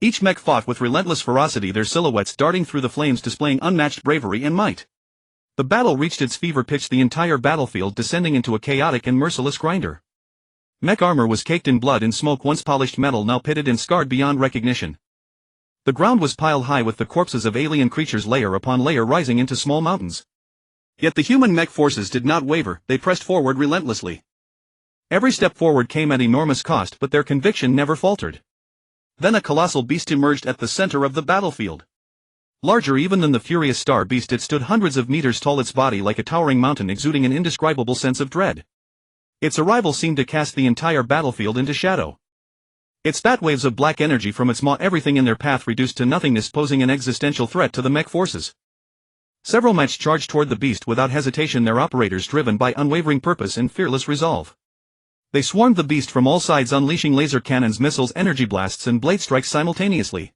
Each mech fought with relentless ferocity, their silhouettes darting through the flames, displaying unmatched bravery and might. The battle reached its fever pitch, the entire battlefield descending into a chaotic and merciless grinder. Mech armor was caked in blood and smoke, once polished metal now pitted and scarred beyond recognition. The ground was piled high with the corpses of alien creatures, layer upon layer, rising into small mountains. Yet the human mech forces did not waver, they pressed forward relentlessly. Every step forward came at enormous cost, but their conviction never faltered. Then a colossal beast emerged at the center of the battlefield. Larger even than the furious star beast, it stood hundreds of meters tall, its body like a towering mountain, exuding an indescribable sense of dread. Its arrival seemed to cast the entire battlefield into shadow. It spat waves of black energy from its maw, everything in their path reduced to nothingness, posing an existential threat to the mech forces. Several mechs charged toward the beast without hesitation, their operators driven by unwavering purpose and fearless resolve. They swarmed the beast from all sides, unleashing laser cannons, missiles, energy blasts and blade strikes simultaneously.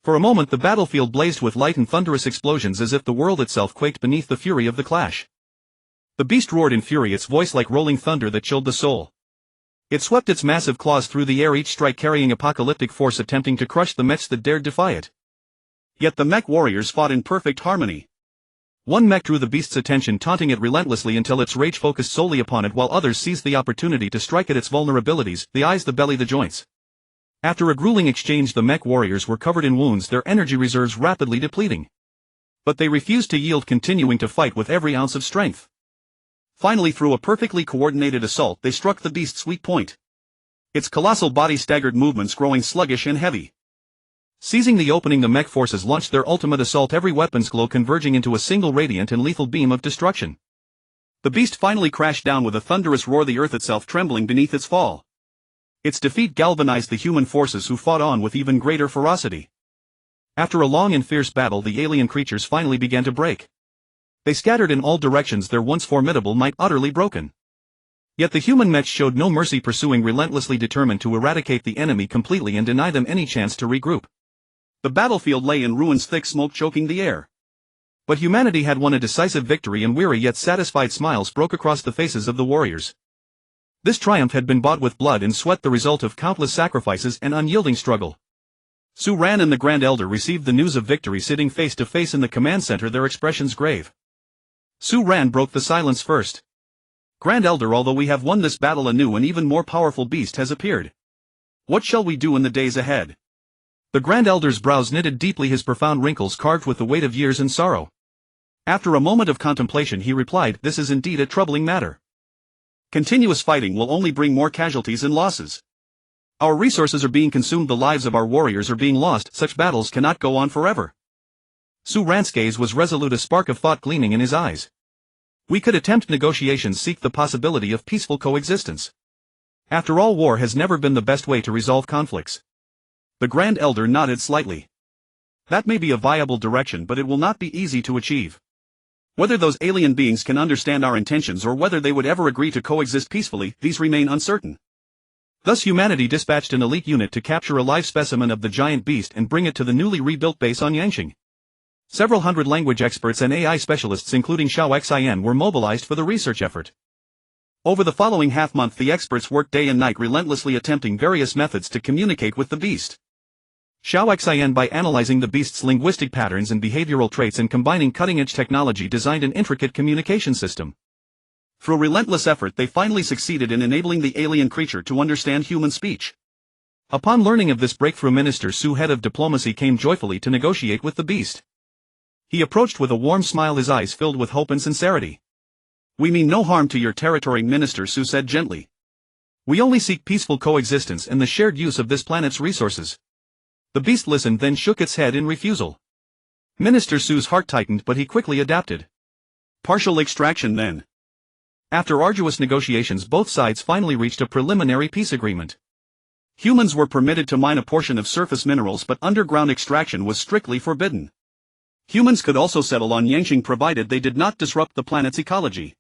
For a moment the battlefield blazed with light and thunderous explosions, as if the world itself quaked beneath the fury of the clash. The beast roared in fury, its voice like rolling thunder that chilled the soul. It swept its massive claws through the air, each strike carrying apocalyptic force, attempting to crush the mechs that dared defy it. Yet the mech warriors fought in perfect harmony. One mech drew the beast's attention, taunting it relentlessly until its rage focused solely upon it, while others seized the opportunity to strike at its vulnerabilities, the eyes, the belly, the joints. After a grueling exchange, the mech warriors were covered in wounds, their energy reserves rapidly depleting. But they refused to yield, continuing to fight with every ounce of strength. Finally, through a perfectly coordinated assault, they struck the beast's weak point. Its colossal body staggered, movements growing sluggish and heavy. Seizing the opening, the mech forces launched their ultimate assault, every weapon's glow converging into a single radiant and lethal beam of destruction. The beast finally crashed down with a thunderous roar, the earth itself trembling beneath its fall. Its defeat galvanized the human forces, who fought on with even greater ferocity. After a long and fierce battle, the alien creatures finally began to break. They scattered in all directions, their once formidable might utterly broken. Yet the human mechs showed no mercy, pursuing relentlessly, determined to eradicate the enemy completely and deny them any chance to regroup. The battlefield lay in ruins, thick smoke choking the air. But humanity had won a decisive victory, and weary yet satisfied smiles broke across the faces of the warriors. This triumph had been bought with blood and sweat, the result of countless sacrifices and unyielding struggle. Su Ran and the Grand Elder received the news of victory sitting face to face in the command center, their expressions grave. Su Ran broke the silence first. Grand Elder, although we have won this battle, a new and even more powerful beast has appeared. What shall we do in the days ahead? The Grand Elder's brows knitted deeply, his profound wrinkles carved with the weight of years and sorrow. After a moment of contemplation he replied, "This is indeed a troubling matter. Continuous fighting will only bring more casualties and losses. Our resources are being consumed, the lives of our warriors are being lost, such battles cannot go on forever." Su Ran's gaze was resolute, a spark of thought gleaming in his eyes. "We could attempt negotiations, seek the possibility of peaceful coexistence. After all, war has never been the best way to resolve conflicts." The Grand Elder nodded slightly. "That may be a viable direction, but it will not be easy to achieve. Whether those alien beings can understand our intentions or whether they would ever agree to coexist peacefully, these remain uncertain." Thus humanity dispatched an elite unit to capture a live specimen of the giant beast and bring it to the newly rebuilt base on Yangsheng. Several hundred language experts and AI specialists, including Xiao Xin, were mobilized for the research effort. Over the following half-month the experts worked day and night, relentlessly attempting various methods to communicate with the beast. Xiao Xin, by analyzing the beast's linguistic patterns and behavioral traits and combining cutting-edge technology, designed an intricate communication system. Through relentless effort they finally succeeded in enabling the alien creature to understand human speech. Upon learning of this breakthrough, Minister Su, head of diplomacy, came joyfully to negotiate with the beast. He approached with a warm smile, his eyes filled with hope and sincerity. "We mean no harm to your territory," Minister Su said gently. We only seek peaceful coexistence and the shared use of this planet's resources. The beast listened, then shook its head in refusal. Minister Su's heart tightened, but he quickly adapted. Partial extraction then. After arduous negotiations, both sides finally reached a preliminary peace agreement. Humans were permitted to mine a portion of surface minerals, but underground extraction was strictly forbidden. Humans could also settle on Yangqing provided they did not disrupt the planet's ecology.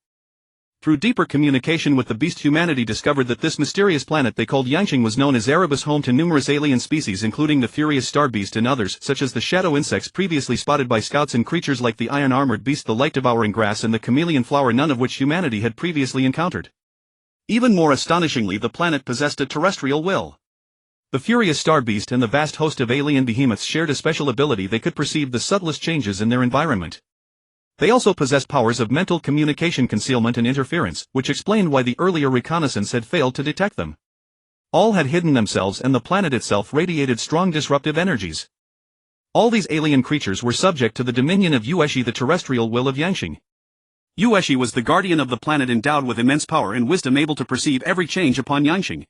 Through deeper communication with the beast, humanity discovered that this mysterious planet they called Yangqing was known as Erebus, home to numerous alien species including the furious star beast and others such as the shadow insects previously spotted by scouts, and creatures like the iron-armored beast, the light-devouring grass, and the chameleon flower, none of which humanity had previously encountered. Even more astonishingly, the planet possessed a terrestrial will. The furious star beast and the vast host of alien behemoths shared a special ability: they could perceive the subtlest changes in their environment. They also possessed powers of mental communication, concealment, and interference, which explained why the earlier reconnaissance had failed to detect them. All had hidden themselves, and the planet itself radiated strong disruptive energies. All these alien creatures were subject to the dominion of Yueshi, the terrestrial will of Yangqing. Yueshi was the guardian of the planet, endowed with immense power and wisdom, able to perceive every change upon Yangqing.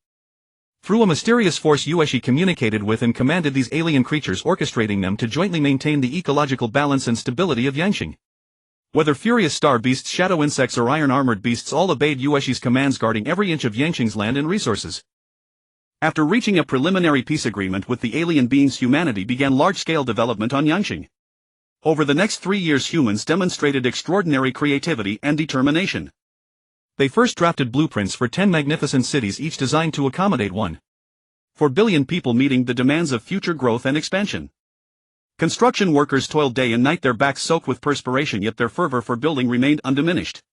Through a mysterious force, Yueshi communicated with and commanded these alien creatures, orchestrating them to jointly maintain the ecological balance and stability of Yangqing. Whether furious star beasts, shadow insects, or iron-armored beasts, all obeyed Yueshi's commands, guarding every inch of Yangqing's land and resources. After reaching a preliminary peace agreement with the alien beings, humanity began large-scale development on Yangqing. Over the next 3 years, humans demonstrated extraordinary creativity and determination. They first drafted blueprints for 10 magnificent cities, each designed to accommodate 1.4 billion people, meeting the demands of future growth and expansion. Construction workers toiled day and night, their backs soaked with perspiration, yet their fervor for building remained undiminished.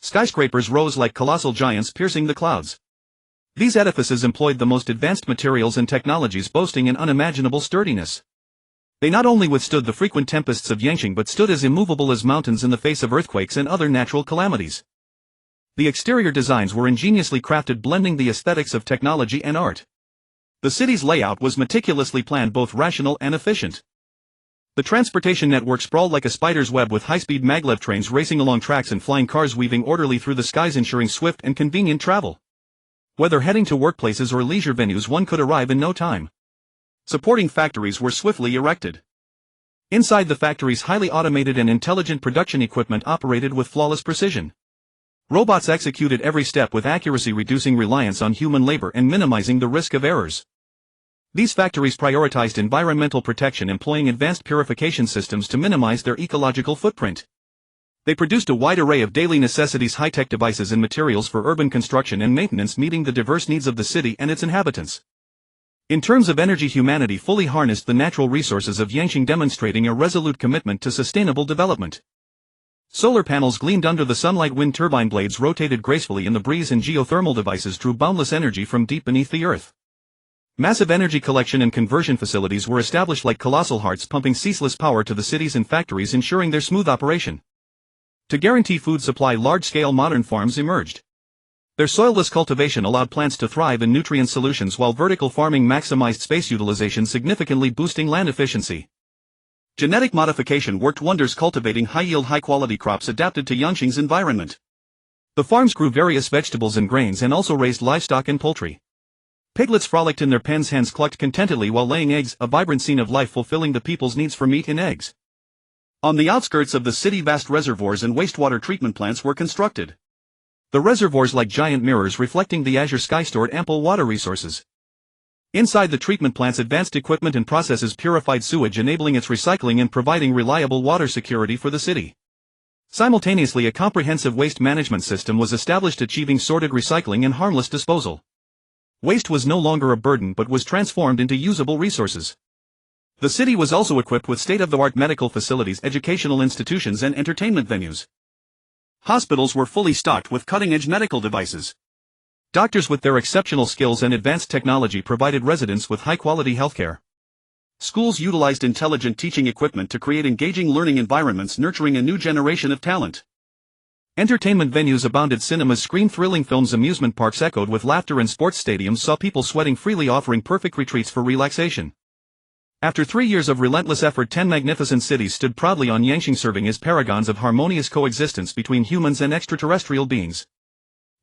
Skyscrapers rose like colossal giants, piercing the clouds. These edifices employed the most advanced materials and technologies, boasting an unimaginable sturdiness. They not only withstood the frequent tempests of Yangqing, but stood as immovable as mountains in the face of earthquakes and other natural calamities. The exterior designs were ingeniously crafted, blending the aesthetics of technology and art. The city's layout was meticulously planned, both rational and efficient. The transportation network sprawled like a spider's web, with high-speed maglev trains racing along tracks and flying cars weaving orderly through the skies, ensuring swift and convenient travel. Whether heading to workplaces or leisure venues, one could arrive in no time. Supporting factories were swiftly erected. Inside the factories, highly automated and intelligent production equipment operated with flawless precision. Robots executed every step with accuracy, reducing reliance on human labor and minimizing the risk of errors. These factories prioritized environmental protection, employing advanced purification systems to minimize their ecological footprint. They produced a wide array of daily necessities, high-tech devices, and materials for urban construction and maintenance, meeting the diverse needs of the city and its inhabitants. In terms of energy, humanity fully harnessed the natural resources of Yangqing, demonstrating a resolute commitment to sustainable development. Solar panels gleamed under the sunlight, wind turbine blades rotated gracefully in the breeze, and geothermal devices drew boundless energy from deep beneath the earth. Massive energy collection and conversion facilities were established like colossal hearts, pumping ceaseless power to the cities and factories, ensuring their smooth operation. To guarantee food supply, large-scale modern farms emerged. Their soilless cultivation allowed plants to thrive in nutrient solutions, while vertical farming maximized space utilization, significantly boosting land efficiency. Genetic modification worked wonders, cultivating high-yield, high-quality crops adapted to Yangqing's environment. The farms grew various vegetables and grains, and also raised livestock and poultry. Piglets frolicked in their pens, hens clucked contentedly while laying eggs, a vibrant scene of life fulfilling the people's needs for meat and eggs. On the outskirts of the city, vast reservoirs and wastewater treatment plants were constructed. The reservoirs, like giant mirrors reflecting the azure sky, stored ample water resources. Inside the treatment plants, advanced equipment and processes purified sewage, enabling its recycling and providing reliable water security for the city. Simultaneously, a comprehensive waste management system was established, achieving sorted recycling and harmless disposal. Waste was no longer a burden but was transformed into usable resources. The city was also equipped with state-of-the-art medical facilities, educational institutions, and entertainment venues. Hospitals were fully stocked with cutting-edge medical devices. Doctors with their exceptional skills and advanced technology provided residents with high-quality healthcare. Schools utilized intelligent teaching equipment to create engaging learning environments, nurturing a new generation of talent. Entertainment venues abounded. Cinemas screened thrilling films, amusement parks echoed with laughter, and sports stadiums saw people sweating freely, offering perfect retreats for relaxation. After 3 years of relentless effort, 10 magnificent cities stood proudly on Yangqing, serving as paragons of harmonious coexistence between humans and extraterrestrial beings.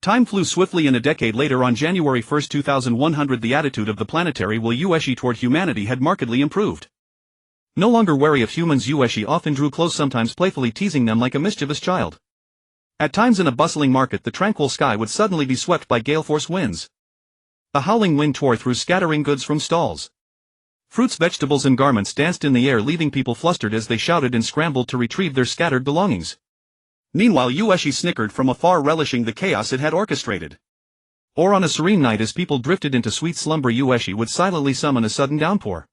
Time flew swiftly, and a decade later on January 1, 2100, the attitude of the planetary Yueshi toward humanity had markedly improved. No longer wary of humans, Yueshi often drew close, sometimes playfully teasing them like a mischievous child. At times in a bustling market, the tranquil sky would suddenly be swept by gale-force winds. A howling wind tore through, scattering goods from stalls. Fruits, vegetables and garments danced in the air, leaving people flustered as they shouted and scrambled to retrieve their scattered belongings. Meanwhile, Yueshi snickered from afar, relishing the chaos it had orchestrated. Or on a serene night, as people drifted into sweet slumber, Yueshi would silently summon a sudden downpour.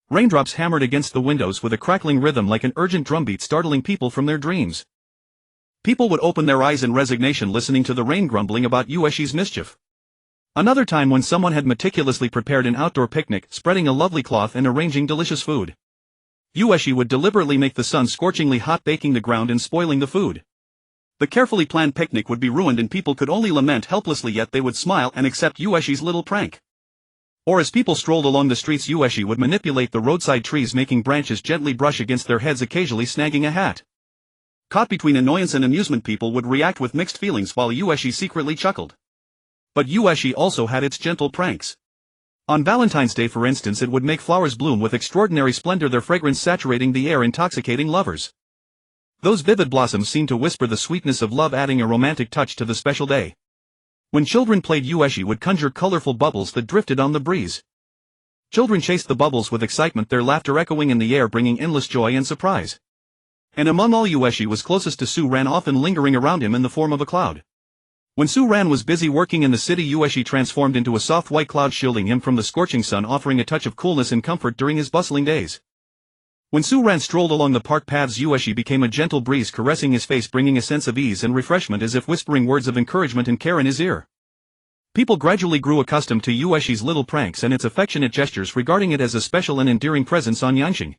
Raindrops hammered against the windows with a crackling rhythm like an urgent drumbeat, startling people from their dreams. People would open their eyes in resignation, listening to the rain grumbling about Yueshi's mischief. Another time, when someone had meticulously prepared an outdoor picnic, spreading a lovely cloth and arranging delicious food, Yueshi would deliberately make the sun scorchingly hot, baking the ground and spoiling the food. The carefully planned picnic would be ruined, and people could only lament helplessly, yet they would smile and accept Yueshi's little prank. Or as people strolled along the streets, Yueshi would manipulate the roadside trees, making branches gently brush against their heads, occasionally snagging a hat. Caught between annoyance and amusement, people would react with mixed feelings while Yueshi secretly chuckled. But Yueshi also had its gentle pranks. On Valentine's Day, for instance, it would make flowers bloom with extraordinary splendor, their fragrance saturating the air, intoxicating lovers. Those vivid blossoms seemed to whisper the sweetness of love, adding a romantic touch to the special day. When children played, Yueshi would conjure colorful bubbles that drifted on the breeze. Children chased the bubbles with excitement, their laughter echoing in the air, bringing endless joy and surprise. And among all, Yueshi was closest to Su-ran, often lingering around him in the form of a cloud. When Su-ran was busy working in the city, Yueshi transformed into a soft white cloud, shielding him from the scorching sun, offering a touch of coolness and comfort during his bustling days. When Su-ran strolled along the park paths, Yueshi became a gentle breeze, caressing his face, bringing a sense of ease and refreshment, as if whispering words of encouragement and care in his ear. People gradually grew accustomed to Yueshi's little pranks and its affectionate gestures, regarding it as a special and endearing presence on Yanxing.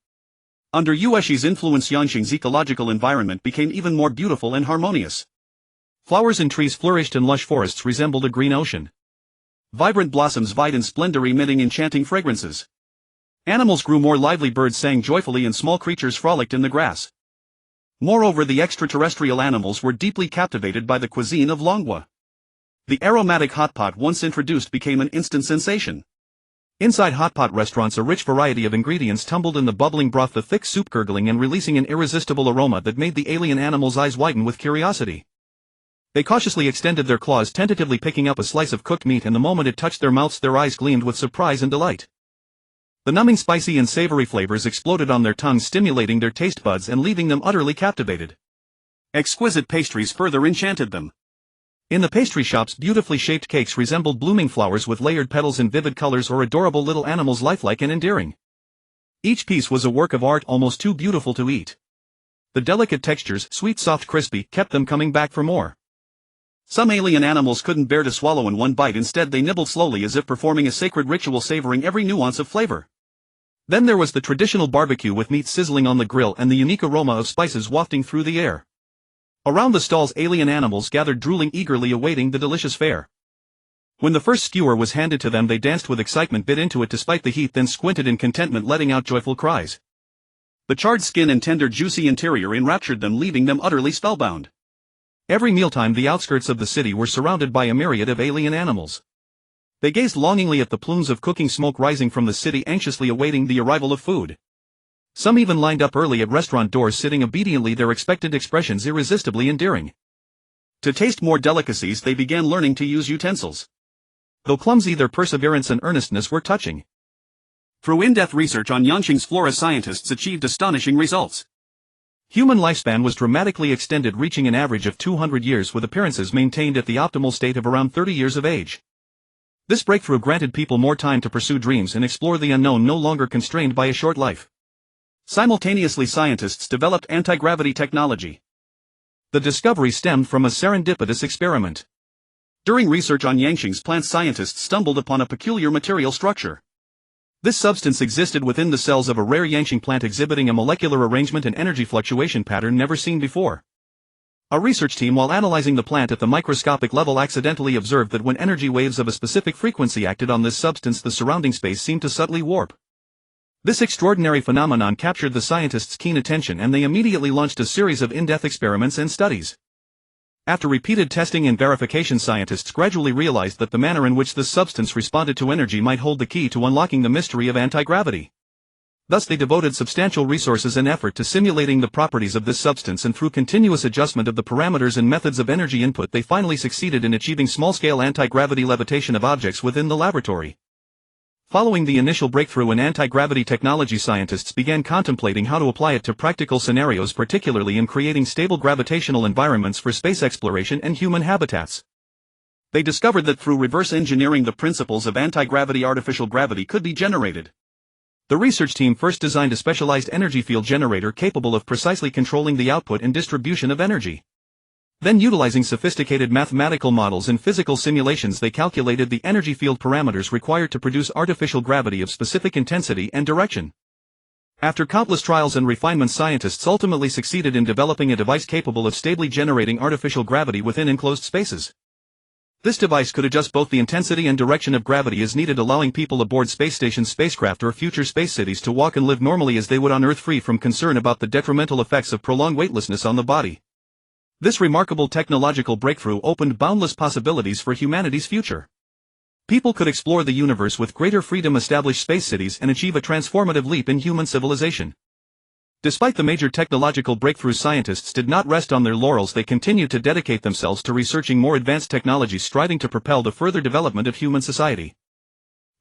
Under Yueshi's influence, Yanxing's ecological environment became even more beautiful and harmonious. Flowers and trees flourished, and lush forests resembled a green ocean. Vibrant blossoms vied in splendor, emitting enchanting fragrances. Animals grew more lively, birds sang joyfully, and small creatures frolicked in the grass. Moreover, the extraterrestrial animals were deeply captivated by the cuisine of Longwa. The aromatic hot pot, once introduced, became an instant sensation. Inside hot pot restaurants, a rich variety of ingredients tumbled in the bubbling broth, the thick soup gurgling and releasing an irresistible aroma that made the alien animals' eyes widen with curiosity. They cautiously extended their claws, tentatively picking up a slice of cooked meat, and the moment it touched their mouths, their eyes gleamed with surprise and delight. The numbing, spicy and savory flavors exploded on their tongues, stimulating their taste buds and leaving them utterly captivated. Exquisite pastries further enchanted them. In the pastry shops, beautifully shaped cakes resembled blooming flowers with layered petals in vivid colors, or adorable little animals, lifelike and endearing. Each piece was a work of art, almost too beautiful to eat. The delicate textures, sweet, soft, crispy, kept them coming back for more. Some alien animals couldn't bear to swallow in one bite. Instead, they nibbled slowly, as if performing a sacred ritual, savoring every nuance of flavor. Then there was the traditional barbecue, with meat sizzling on the grill and the unique aroma of spices wafting through the air. Around the stalls, alien animals gathered, drooling eagerly, awaiting the delicious fare. When the first skewer was handed to them, they danced with excitement, bit into it despite the heat, then squinted in contentment, letting out joyful cries. The charred skin and tender, juicy interior enraptured them, leaving them utterly spellbound. Every mealtime, the outskirts of the city were surrounded by a myriad of alien animals. They gazed longingly at the plumes of cooking smoke rising from the city, anxiously awaiting the arrival of food. Some even lined up early at restaurant doors, sitting obediently, their expectant expressions irresistibly endearing. To taste more delicacies, they began learning to use utensils. Though clumsy, their perseverance and earnestness were touching. Through in-depth research on Yanxing's flora, scientists achieved astonishing results. Human lifespan was dramatically extended, reaching an average of 200 years, with appearances maintained at the optimal state of around 30 years of age. This breakthrough granted people more time to pursue dreams and explore the unknown, no longer constrained by a short life. Simultaneously, scientists developed anti-gravity technology. The discovery stemmed from a serendipitous experiment. During research on Yanxing's plants, scientists stumbled upon a peculiar material structure. This substance existed within the cells of a rare Yanxing plant, exhibiting a molecular arrangement and energy fluctuation pattern never seen before. A research team, while analyzing the plant at the microscopic level, accidentally observed that when energy waves of a specific frequency acted on this substance, the surrounding space seemed to subtly warp. This extraordinary phenomenon captured the scientists' keen attention, and they immediately launched a series of in-depth experiments and studies. After repeated testing and verification, scientists gradually realized that the manner in which this substance responded to energy might hold the key to unlocking the mystery of anti-gravity. Thus they devoted substantial resources and effort to simulating the properties of this substance, and through continuous adjustment of the parameters and methods of energy input they finally succeeded in achieving small-scale anti-gravity levitation of objects within the laboratory. Following the initial breakthrough in anti-gravity technology, scientists began contemplating how to apply it to practical scenarios, particularly in creating stable gravitational environments for space exploration and human habitats. They discovered that through reverse engineering the principles of anti-gravity, artificial gravity could be generated. The research team first designed a specialized energy field generator capable of precisely controlling the output and distribution of energy. Then, utilizing sophisticated mathematical models and physical simulations, they calculated the energy field parameters required to produce artificial gravity of specific intensity and direction. After countless trials and refinements, scientists ultimately succeeded in developing a device capable of stably generating artificial gravity within enclosed spaces. This device could adjust both the intensity and direction of gravity as needed, allowing people aboard space stations, spacecraft, or future space cities to walk and live normally as they would on Earth, free from concern about the detrimental effects of prolonged weightlessness on the body. This remarkable technological breakthrough opened boundless possibilities for humanity's future. People could explore the universe with greater freedom, establish space cities, and achieve a transformative leap in human civilization. Despite the major technological breakthroughs, scientists did not rest on their laurels. They continued to dedicate themselves to researching more advanced technologies, striving to propel the further development of human society.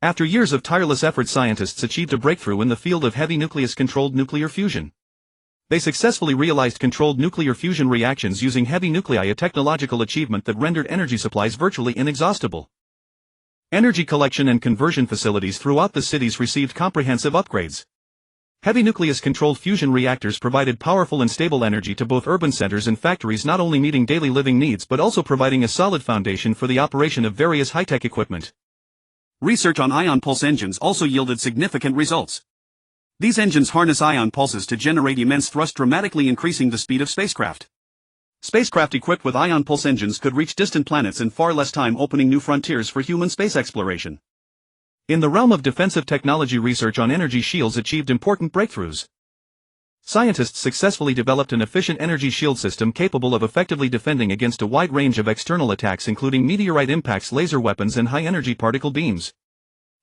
After years of tireless effort, scientists achieved a breakthrough in the field of heavy nucleus-controlled nuclear fusion. They successfully realized controlled nuclear fusion reactions using heavy nuclei, a technological achievement that rendered energy supplies virtually inexhaustible. Energy collection and conversion facilities throughout the cities received comprehensive upgrades. Heavy nucleus-controlled fusion reactors provided powerful and stable energy to both urban centers and factories, not only meeting daily living needs but also providing a solid foundation for the operation of various high-tech equipment. Research on ion pulse engines also yielded significant results. These engines harness ion pulses to generate immense thrust, dramatically increasing the speed of spacecraft. Spacecraft equipped with ion pulse engines could reach distant planets in far less time, opening new frontiers for human space exploration. In the realm of defensive technology, research on energy shields achieved important breakthroughs. Scientists successfully developed an efficient energy shield system capable of effectively defending against a wide range of external attacks, including meteorite impacts, laser weapons, and high-energy particle beams.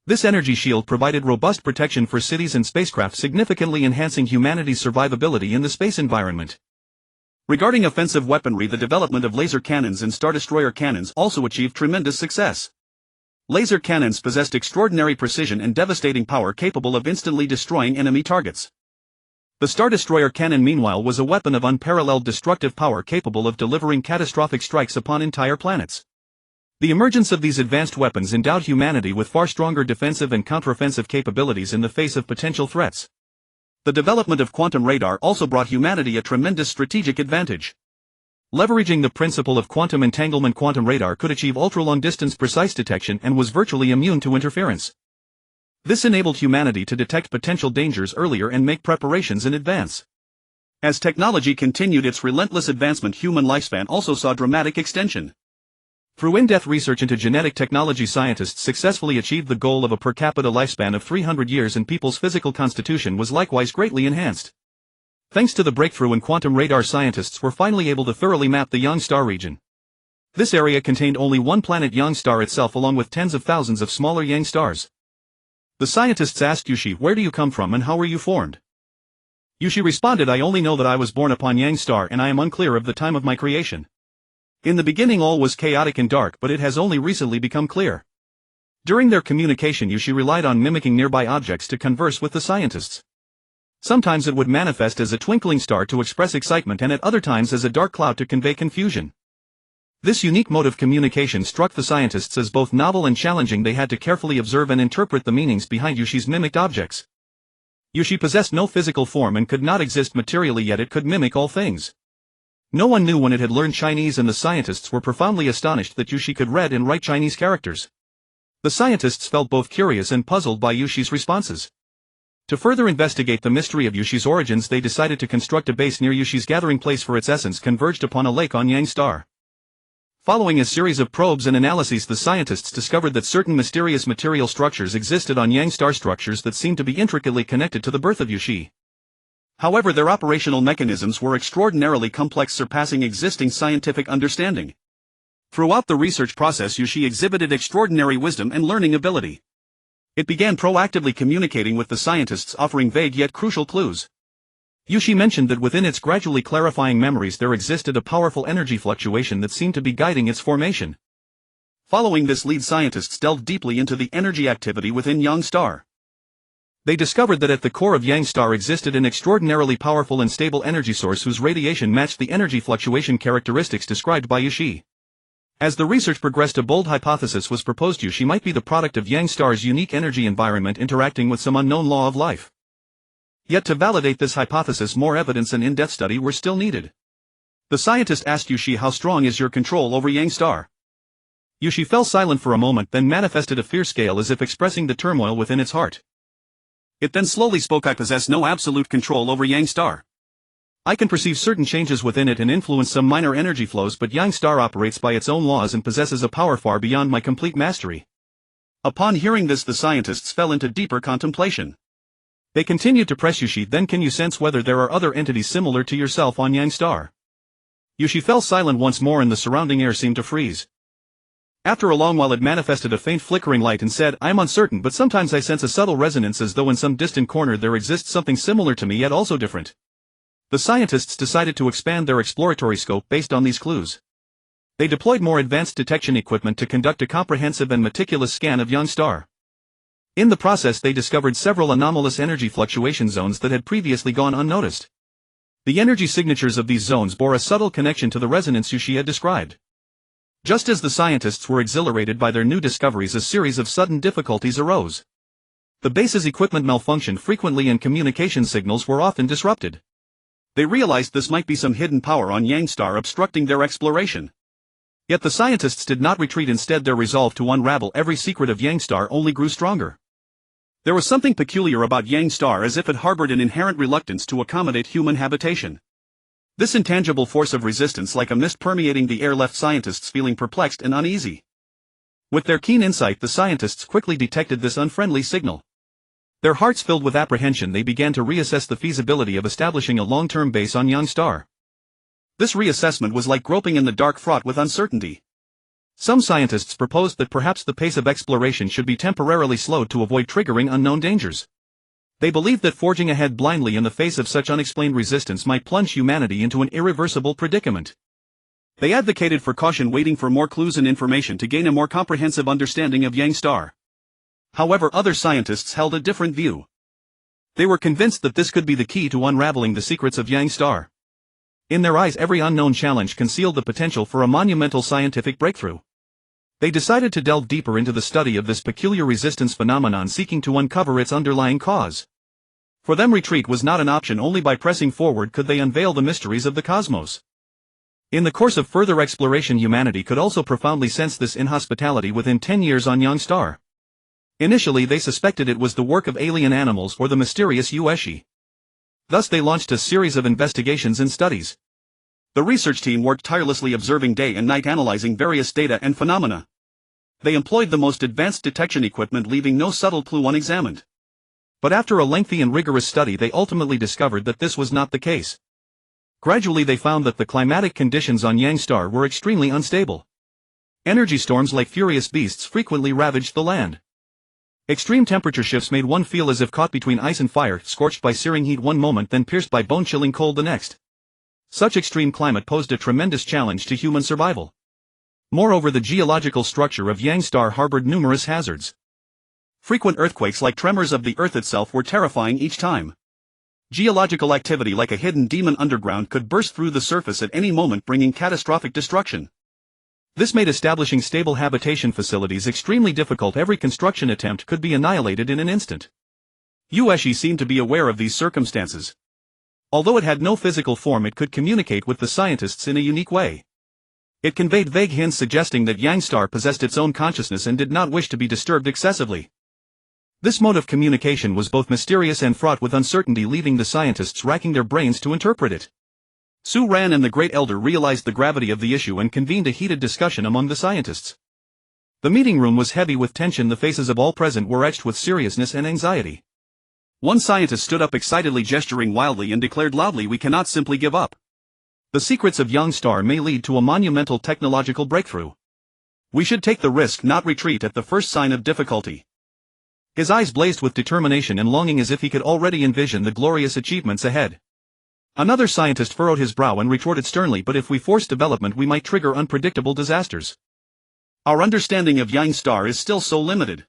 This energy shield provided robust protection for cities and spacecraft, significantly enhancing humanity's survivability in the space environment. Regarding offensive weaponry, the development of laser cannons and Star Destroyer cannons also achieved tremendous success. Laser cannons possessed extraordinary precision and devastating power, capable of instantly destroying enemy targets. The Star Destroyer cannon, meanwhile, was a weapon of unparalleled destructive power, capable of delivering catastrophic strikes upon entire planets. The emergence of these advanced weapons endowed humanity with far stronger defensive and counteroffensive capabilities in the face of potential threats. The development of quantum radar also brought humanity a tremendous strategic advantage. Leveraging the principle of quantum entanglement, quantum radar could achieve ultra-long-distance precise detection and was virtually immune to interference. This enabled humanity to detect potential dangers earlier and make preparations in advance. As technology continued its relentless advancement, human lifespan also saw dramatic extension. Through in-depth research into genetic technology, scientists successfully achieved the goal of a per capita lifespan of 300 years, and people's physical constitution was likewise greatly enhanced. Thanks to the breakthrough in quantum radar, scientists were finally able to thoroughly map the young star region. This area contained only one planet, young star itself, along with tens of thousands of smaller young stars. The scientists asked Yushi, "Where do you come from and how were you formed?" Yushi responded, "I only know that I was born upon Yang star, and I am unclear of the time of my creation. In the beginning all was chaotic and dark, but it has only recently become clear." During their communication, Yushi relied on mimicking nearby objects to converse with the scientists. Sometimes it would manifest as a twinkling star to express excitement, and at other times as a dark cloud to convey confusion. This unique mode of communication struck the scientists as both novel and challenging. They had to carefully observe and interpret the meanings behind Yushi's mimicked objects. Yushi possessed no physical form and could not exist materially, yet it could mimic all things. No one knew when it had learned Chinese, and the scientists were profoundly astonished that Yushi could read and write Chinese characters. The scientists felt both curious and puzzled by Yushi's responses. To further investigate the mystery of Yushi's origins, they decided to construct a base near Yushi's gathering place, for its essence converged upon a lake on Yang star. Following a series of probes and analyses, the scientists discovered that certain mysterious material structures existed on Yang star, structures that seemed to be intricately connected to the birth of Yushi. However, their operational mechanisms were extraordinarily complex, surpassing existing scientific understanding. Throughout the research process, Yushi exhibited extraordinary wisdom and learning ability. It began proactively communicating with the scientists, offering vague yet crucial clues. Yushi mentioned that within its gradually clarifying memories there existed a powerful energy fluctuation that seemed to be guiding its formation. Following this lead, scientists delved deeply into the energy activity within Yang Star. They discovered that at the core of Yang Star existed an extraordinarily powerful and stable energy source whose radiation matched the energy fluctuation characteristics described by Yushi. As the research progressed, a bold hypothesis was proposed: Yushi might be the product of Yang Star's unique energy environment interacting with some unknown law of life. Yet to validate this hypothesis, more evidence and in-depth study were still needed. The scientist asked Yushi, "How strong is your control over Yang Star?" Yushi fell silent for a moment, then manifested a fierce scale as if expressing the turmoil within its heart. It then slowly spoke, "I possess no absolute control over Yang Star. I can perceive certain changes within it and influence some minor energy flows, but Yang Star operates by its own laws and possesses a power far beyond my complete mastery." Upon hearing this, the scientists fell into deeper contemplation. They continued to press Yushi, "Then can you sense whether there are other entities similar to yourself on Yang Star?" Yushi fell silent once more and the surrounding air seemed to freeze. After a long while it manifested a faint flickering light and said, "I am uncertain, but sometimes I sense a subtle resonance, as though in some distant corner there exists something similar to me yet also different." The scientists decided to expand their exploratory scope based on these clues. They deployed more advanced detection equipment to conduct a comprehensive and meticulous scan of Yang Star. In the process, they discovered several anomalous energy fluctuation zones that had previously gone unnoticed. The energy signatures of these zones bore a subtle connection to the resonance Yushi had described. Just as the scientists were exhilarated by their new discoveries, a series of sudden difficulties arose. The base's equipment malfunctioned frequently and communication signals were often disrupted. They realized this might be some hidden power on Yang Star obstructing their exploration. Yet the scientists did not retreat. Instead, their resolve to unravel every secret of Yang Star only grew stronger. There was something peculiar about Yang Star, as if it harbored an inherent reluctance to accommodate human habitation. This intangible force of resistance, like a mist permeating the air, left scientists feeling perplexed and uneasy. With their keen insight, the scientists quickly detected this unfriendly signal. Their hearts filled with apprehension, they began to reassess the feasibility of establishing a long-term base on Yang Star. This reassessment was like groping in the dark, fraught with uncertainty. Some scientists proposed that perhaps the pace of exploration should be temporarily slowed to avoid triggering unknown dangers. They believed that forging ahead blindly in the face of such unexplained resistance might plunge humanity into an irreversible predicament. They advocated for caution, waiting for more clues and information to gain a more comprehensive understanding of Yang Star. However, other scientists held a different view. They were convinced that this could be the key to unraveling the secrets of Yang Star. In their eyes, every unknown challenge concealed the potential for a monumental scientific breakthrough. They decided to delve deeper into the study of this peculiar resistance phenomenon, seeking to uncover its underlying cause. For them, retreat was not an option. Only by pressing forward could they unveil the mysteries of the cosmos. In the course of further exploration, humanity could also profoundly sense this inhospitality within 10 years on Yang Star. Initially, they suspected it was the work of alien animals or the mysterious Ueshi. Thus they launched a series of investigations and studies. The research team worked tirelessly, observing day and night, analyzing various data and phenomena. They employed the most advanced detection equipment, leaving no subtle clue unexamined. But after a lengthy and rigorous study, they ultimately discovered that this was not the case. Gradually they found that the climatic conditions on Yang Star were extremely unstable. Energy storms like furious beasts frequently ravaged the land. Extreme temperature shifts made one feel as if caught between ice and fire, scorched by searing heat one moment, then pierced by bone-chilling cold the next. Such extreme climate posed a tremendous challenge to human survival. Moreover, the geological structure of Yang Star harbored numerous hazards. Frequent earthquakes, like tremors of the earth itself, were terrifying each time. Geological activity, like a hidden demon underground, could burst through the surface at any moment, bringing catastrophic destruction. This made establishing stable habitation facilities extremely difficult. Every construction attempt could be annihilated in an instant. Ueshi seemed to be aware of these circumstances. Although it had no physical form, it could communicate with the scientists in a unique way. It conveyed vague hints suggesting that Yang Star possessed its own consciousness and did not wish to be disturbed excessively. This mode of communication was both mysterious and fraught with uncertainty, leaving the scientists racking their brains to interpret it. Su Ran and the Great Elder realized the gravity of the issue and convened a heated discussion among the scientists. The meeting room was heavy with tension. The faces of all present were etched with seriousness and anxiety. One scientist stood up excitedly, gesturing wildly, and declared loudly, "We cannot simply give up. The secrets of young star may lead to a monumental technological breakthrough. We should take the risk, not retreat at the first sign of difficulty." His eyes blazed with determination and longing, as if he could already envision the glorious achievements ahead. Another scientist furrowed his brow and retorted sternly, "But if we force development, we might trigger unpredictable disasters. Our understanding of young star is still so limited.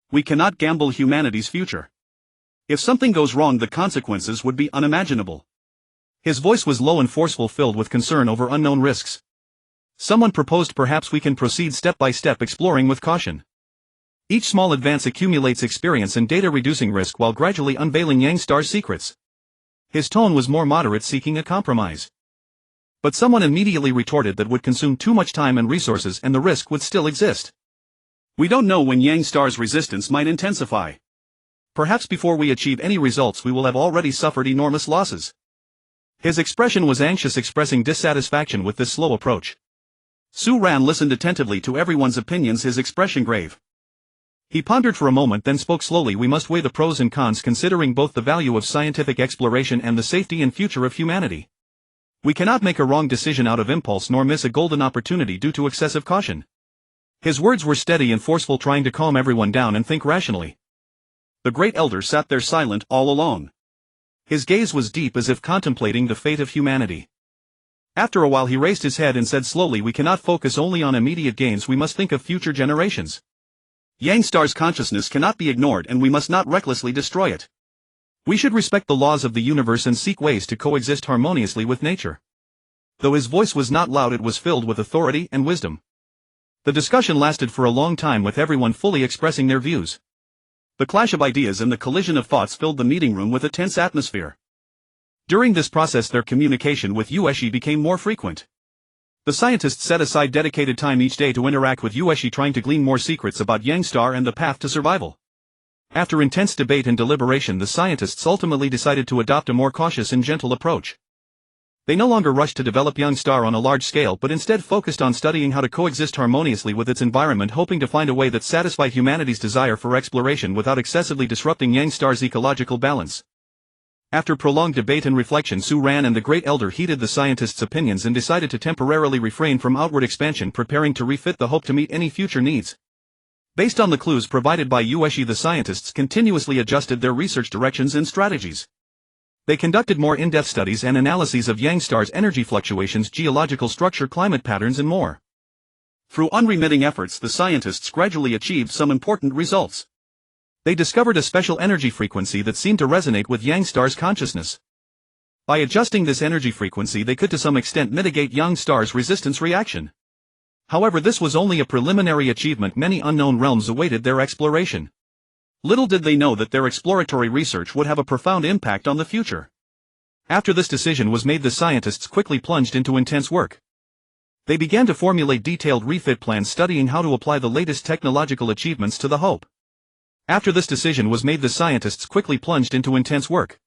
We cannot gamble humanity's future. If something goes wrong, the consequences would be unimaginable." His voice was low and forceful, filled with concern over unknown risks. Someone proposed, "Perhaps we can proceed step by step, exploring with caution. Each small advance accumulates experience and data, reducing risk while gradually unveiling young star's secrets." His tone was more moderate, seeking a compromise. But someone immediately retorted that would consume too much time and resources, and the risk would still exist. "We don't know when young star's resistance might intensify. Perhaps before we achieve any results, we will have already suffered enormous losses." His expression was anxious, expressing dissatisfaction with this slow approach. Su Ran listened attentively to everyone's opinions, his expression grave. He pondered for a moment, then spoke slowly. "We must weigh the pros and cons, considering both the value of scientific exploration and the safety and future of humanity. We cannot make a wrong decision out of impulse, nor miss a golden opportunity due to excessive caution." His words were steady and forceful, trying to calm everyone down and think rationally. The great elder sat there silent, all alone. His gaze was deep, as if contemplating the fate of humanity. After a while he raised his head and said slowly, "We cannot focus only on immediate gains, we must think of future generations. Yang Star's consciousness cannot be ignored, and we must not recklessly destroy it. We should respect the laws of the universe and seek ways to coexist harmoniously with nature." Though his voice was not loud, it was filled with authority and wisdom. The discussion lasted for a long time, with everyone fully expressing their views. The clash of ideas and the collision of thoughts filled the meeting room with a tense atmosphere. During this process, their communication with Ueshi became more frequent. The scientists set aside dedicated time each day to interact with Ueshi, trying to glean more secrets about Yang Star and the path to survival. After intense debate and deliberation, the scientists ultimately decided to adopt a more cautious and gentle approach. They no longer rushed to develop Young Star on a large scale, but instead focused on studying how to coexist harmoniously with its environment, hoping to find a way that satisfied humanity's desire for exploration without excessively disrupting Young Star's ecological balance. After prolonged debate and reflection, Su Ran and the Great Elder heeded the scientists' opinions and decided to temporarily refrain from outward expansion, preparing to refit the hope to meet any future needs. Based on the clues provided by Ueshi, the scientists continuously adjusted their research directions and strategies. They conducted more in-depth studies and analyses of Yang Star's energy fluctuations, geological structure, climate patterns, and more. Through unremitting efforts, the scientists gradually achieved some important results. They discovered a special energy frequency that seemed to resonate with Yang Star's consciousness. By adjusting this energy frequency, they could to some extent mitigate Yang Star's resistance reaction. However, this was only a preliminary achievement. Many unknown realms awaited their exploration. Little did they know that their exploratory research would have a profound impact on the future. After this decision was made, the scientists quickly plunged into intense work. They began to formulate detailed refit plans, studying how to apply the latest technological achievements to the Hope. After this decision was made, the scientists quickly plunged into intense work.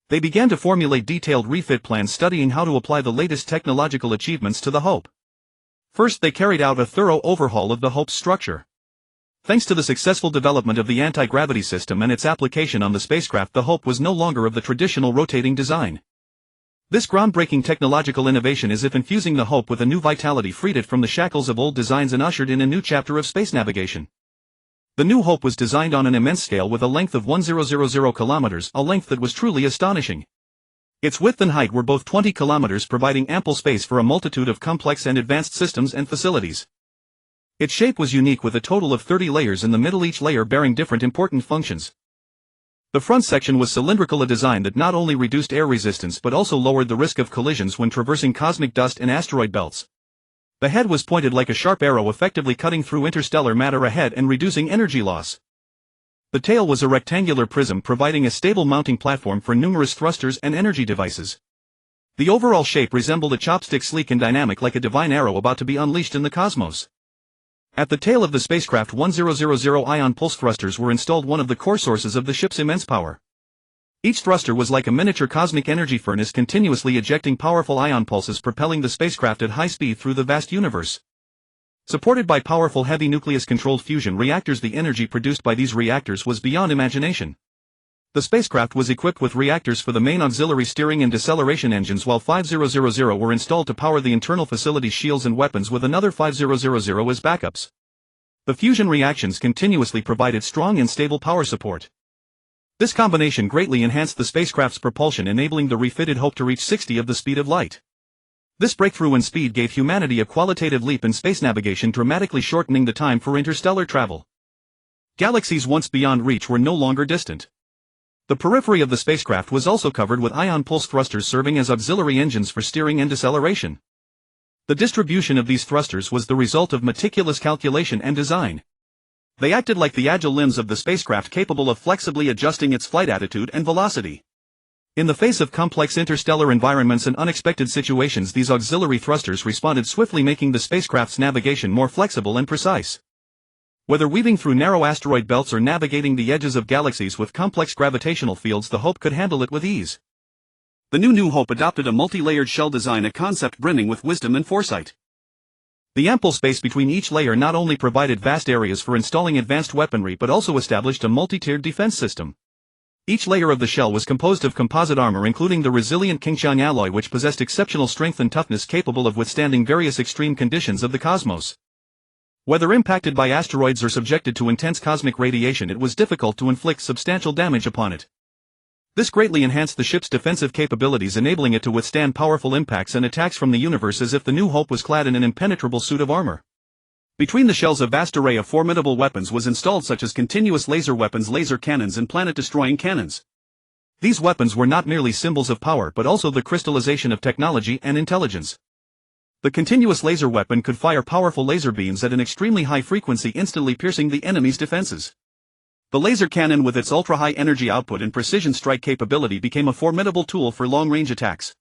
They began to formulate detailed refit plans, studying how to apply the latest technological achievements to the Hope. First, they carried out a thorough overhaul of the Hope's structure. Thanks to the successful development of the anti-gravity system and its application on the spacecraft, the Hope was no longer of the traditional rotating design. This groundbreaking technological innovation, as if infusing the Hope with a new vitality, freed it from the shackles of old designs and ushered in a new chapter of space navigation. The new Hope was designed on an immense scale with a length of 1000 kilometers, a length that was truly astonishing. Its width and height were both 20 kilometers, providing ample space for a multitude of complex and advanced systems and facilities. Its shape was unique, with a total of 30 layers in the middle, each layer bearing different important functions. The front section was cylindrical, a design that not only reduced air resistance but also lowered the risk of collisions when traversing cosmic dust and asteroid belts. The head was pointed like a sharp arrow, effectively cutting through interstellar matter ahead and reducing energy loss. The tail was a rectangular prism, providing a stable mounting platform for numerous thrusters and energy devices. The overall shape resembled a chopstick, sleek and dynamic, like a divine arrow about to be unleashed in the cosmos. At the tail of the spacecraft, 1000 ion pulse thrusters were installed, one of the core sources of the ship's immense power. Each thruster was like a miniature cosmic energy furnace, continuously ejecting powerful ion pulses, propelling the spacecraft at high speed through the vast universe. Supported by powerful heavy nucleus-controlled fusion reactors, the energy produced by these reactors was beyond imagination. The spacecraft was equipped with reactors for the main auxiliary steering and deceleration engines, while 5000 were installed to power the internal facility's shields and weapons, with another 5000 as backups. The fusion reactions continuously provided strong and stable power support. This combination greatly enhanced the spacecraft's propulsion, enabling the refitted Hope to reach 60 of the speed of light. This breakthrough in speed gave humanity a qualitative leap in space navigation, dramatically shortening the time for interstellar travel. Galaxies once beyond reach were no longer distant. The periphery of the spacecraft was also covered with ion pulse thrusters serving as auxiliary engines for steering and deceleration. The distribution of these thrusters was the result of meticulous calculation and design. They acted like the agile limbs of the spacecraft, capable of flexibly adjusting its flight attitude and velocity. In the face of complex interstellar environments and unexpected situations, these auxiliary thrusters responded swiftly, making the spacecraft's navigation more flexible and precise. Whether weaving through narrow asteroid belts or navigating the edges of galaxies with complex gravitational fields, the Hope could handle it with ease. The New Hope adopted a multi-layered shell design, a concept brimming with wisdom and foresight. The ample space between each layer not only provided vast areas for installing advanced weaponry but also established a multi-tiered defense system. Each layer of the shell was composed of composite armor, including the resilient Qingqiang alloy, which possessed exceptional strength and toughness, capable of withstanding various extreme conditions of the cosmos. Whether impacted by asteroids or subjected to intense cosmic radiation, it was difficult to inflict substantial damage upon it. This greatly enhanced the ship's defensive capabilities, enabling it to withstand powerful impacts and attacks from the universe as if the New Hope was clad in an impenetrable suit of armor. Between the shells, a vast array of formidable weapons was installed, such as continuous laser weapons, laser cannons, and planet-destroying cannons. These weapons were not merely symbols of power but also the crystallization of technology and intelligence. The continuous laser weapon could fire powerful laser beams at an extremely high frequency, instantly piercing the enemy's defenses. The laser cannon, with its ultra-high energy output and precision strike capability, became a formidable tool for long-range attacks.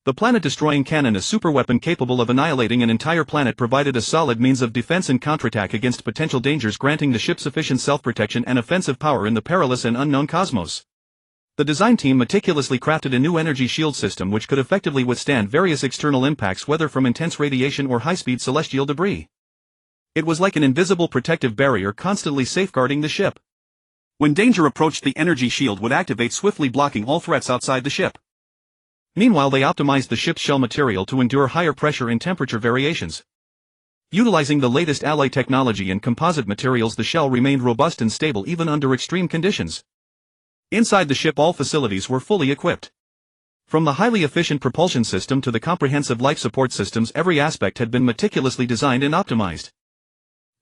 The planet-destroying cannon, a superweapon capable of annihilating an entire planet, provided a solid means of defense and counterattack against potential dangers, granting the ship sufficient self-protection and offensive power in the perilous and unknown cosmos. The design team meticulously crafted a new energy shield system which could effectively withstand various external impacts, whether from intense radiation or high-speed celestial debris. It was like an invisible protective barrier, constantly safeguarding the ship. When danger approached, the energy shield would activate, swiftly blocking all threats outside the ship. Meanwhile, they optimized the ship's shell material to endure higher pressure and temperature variations. Utilizing the latest alloy technology and composite materials, the shell remained robust and stable even under extreme conditions. Inside the ship, all facilities were fully equipped. From the highly efficient propulsion system to the comprehensive life support systems, every aspect had been meticulously designed and optimized.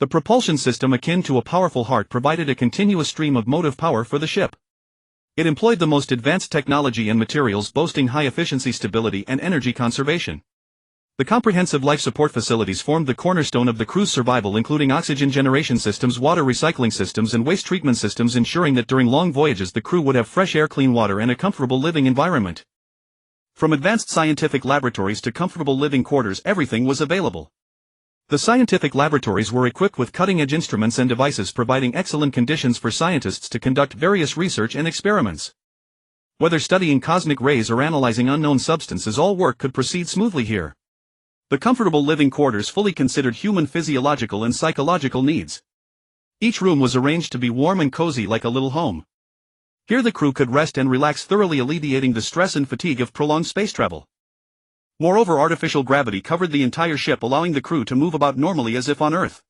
The propulsion system, akin to a powerful heart, provided a continuous stream of motive power for the ship. It employed the most advanced technology and materials, boasting high efficiency, stability, and energy conservation. The comprehensive life support facilities formed the cornerstone of the crew's survival, including oxygen generation systems, water recycling systems, and waste treatment systems, ensuring that during long voyages the crew would have fresh air, clean water, and a comfortable living environment. From advanced scientific laboratories to comfortable living quarters, everything was available. The scientific laboratories were equipped with cutting-edge instruments and devices, providing excellent conditions for scientists to conduct various research and experiments. Whether studying cosmic rays or analyzing unknown substances, all work could proceed smoothly here. The comfortable living quarters fully considered human physiological and psychological needs. Each room was arranged to be warm and cozy, like a little home. Here the crew could rest and relax, thoroughly alleviating the stress and fatigue of prolonged space travel. Moreover, artificial gravity covered the entire ship, allowing the crew to move about normally as if on Earth.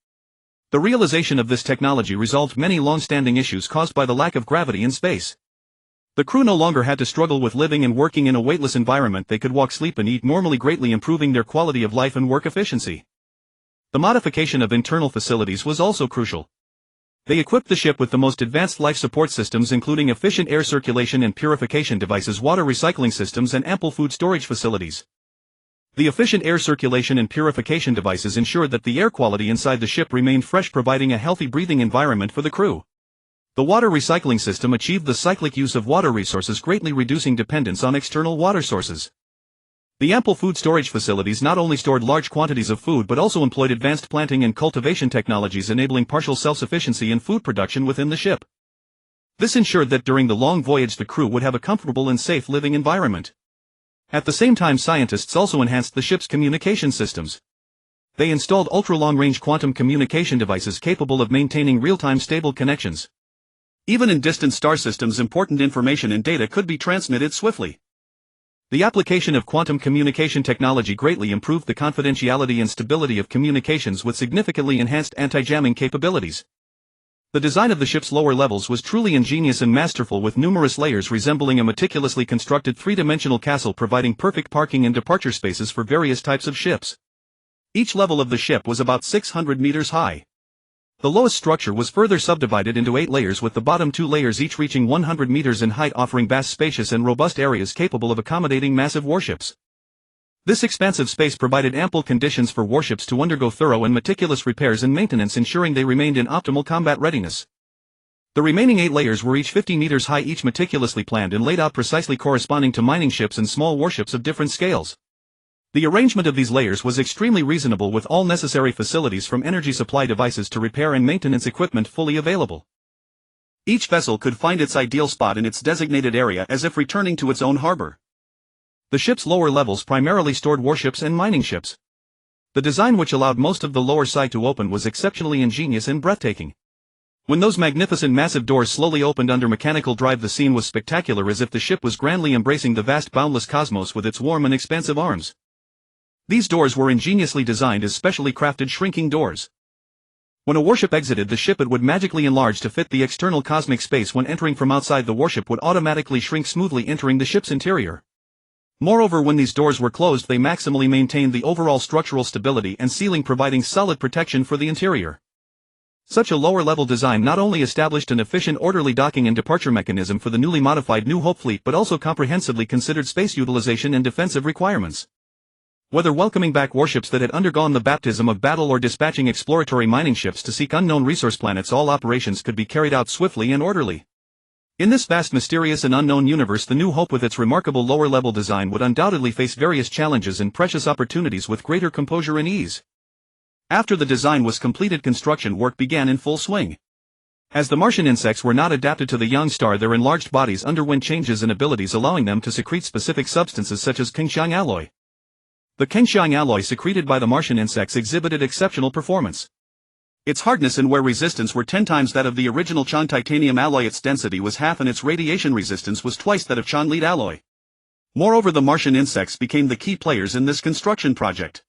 The realization of this technology resolved many long-standing issues caused by the lack of gravity in space. The crew no longer had to struggle with living and working in a weightless environment. They could walk, sleep, and eat normally, greatly improving their quality of life and work efficiency. The modification of internal facilities was also crucial. They equipped the ship with the most advanced life support systems, including efficient air circulation and purification devices, water recycling systems, and ample food storage facilities. The efficient air circulation and purification devices ensured that the air quality inside the ship remained fresh, providing a healthy breathing environment for the crew. The water recycling system achieved the cyclic use of water resources, greatly reducing dependence on external water sources. The ample food storage facilities not only stored large quantities of food but also employed advanced planting and cultivation technologies, enabling partial self-sufficiency in food production within the ship. This ensured that during the long voyage the crew would have a comfortable and safe living environment. At the same time, scientists also enhanced the ship's communication systems. They installed ultra-long-range quantum communication devices capable of maintaining real-time stable connections. Even in distant star systems, important information and data could be transmitted swiftly. The application of quantum communication technology greatly improved the confidentiality and stability of communications with significantly enhanced anti-jamming capabilities. The design of the ship's lower levels was truly ingenious and masterful, with numerous layers resembling a meticulously constructed three-dimensional castle, providing perfect parking and departure spaces for various types of ships. Each level of the ship was about 600 meters high. The lowest structure was further subdivided into 8 layers, with the bottom 2 layers each reaching 100 meters in height, offering vast, spacious and robust areas capable of accommodating massive warships. This expansive space provided ample conditions for warships to undergo thorough and meticulous repairs and maintenance, ensuring they remained in optimal combat readiness. The remaining 8 layers were each 50 meters high, each meticulously planned and laid out precisely, corresponding to mining ships and small warships of different scales. The arrangement of these layers was extremely reasonable, with all necessary facilities from energy supply devices to repair and maintenance equipment fully available. Each vessel could find its ideal spot in its designated area, as if returning to its own harbor. The ship's lower levels primarily stored warships and mining ships. The design, which allowed most of the lower side to open, was exceptionally ingenious and breathtaking. When those magnificent massive doors slowly opened under mechanical drive, the scene was spectacular, as if the ship was grandly embracing the vast boundless cosmos with its warm and expansive arms. These doors were ingeniously designed as specially crafted shrinking doors. When a warship exited the ship, it would magically enlarge to fit the external cosmic space. When entering from outside, the warship would automatically shrink smoothly, entering the ship's interior. Moreover, when these doors were closed, they maximally maintained the overall structural stability and sealing, providing solid protection for the interior. Such a lower-level design not only established an efficient, orderly docking and departure mechanism for the newly modified New Hope fleet, but also comprehensively considered space utilization and defensive requirements. Whether welcoming back warships that had undergone the baptism of battle or dispatching exploratory mining ships to seek unknown resource planets, all operations could be carried out swiftly and orderly. In this vast, mysterious and unknown universe, the New Hope, with its remarkable lower-level design, would undoubtedly face various challenges and precious opportunities with greater composure and ease. After the design was completed, construction work began in full swing. As the Martian insects were not adapted to the young star, their enlarged bodies underwent changes in abilities, allowing them to secrete specific substances such as Qingshan alloy. The Qingshan alloy secreted by the Martian insects exhibited exceptional performance. Its hardness and wear resistance were 10 times that of the original Chan titanium alloy, its density was half, and its radiation resistance was twice that of Chan lead alloy. Moreover, the Martian insects became the key players in this construction project.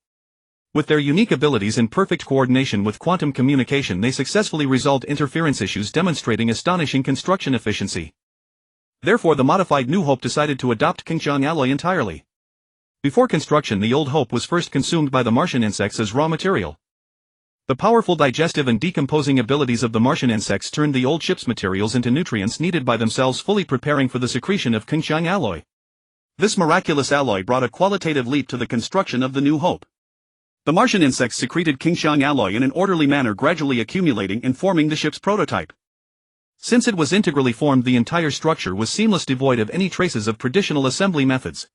With their unique abilities and perfect coordination with quantum communication, they successfully resolved interference issues, demonstrating astonishing construction efficiency. Therefore, the modified New Hope decided to adopt Qingshan alloy entirely. Before construction, the old Hope was first consumed by the Martian insects as raw material. The powerful digestive and decomposing abilities of the Martian insects turned the old ship's materials into nutrients needed by themselves, fully preparing for the secretion of Qingshan alloy. This miraculous alloy brought a qualitative leap to the construction of the New Hope. The Martian insects secreted Qingshan alloy in an orderly manner, gradually accumulating and forming the ship's prototype. Since it was integrally formed, the entire structure was seamless, devoid of any traces of traditional assembly methods.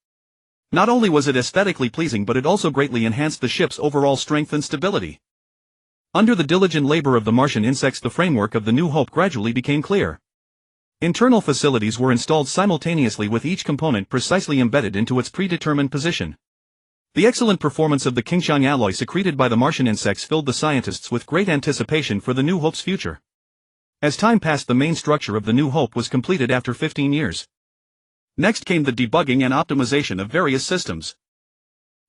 Not only was it aesthetically pleasing, but it also greatly enhanced the ship's overall strength and stability. Under the diligent labor of the Martian insects, the framework of the New Hope gradually became clear. Internal facilities were installed simultaneously, with each component precisely embedded into its predetermined position. The excellent performance of the Qingshan alloy secreted by the Martian insects filled the scientists with great anticipation for the New Hope's future. As time passed, the main structure of the New Hope was completed after 15 years. Next came the debugging and optimization of various systems.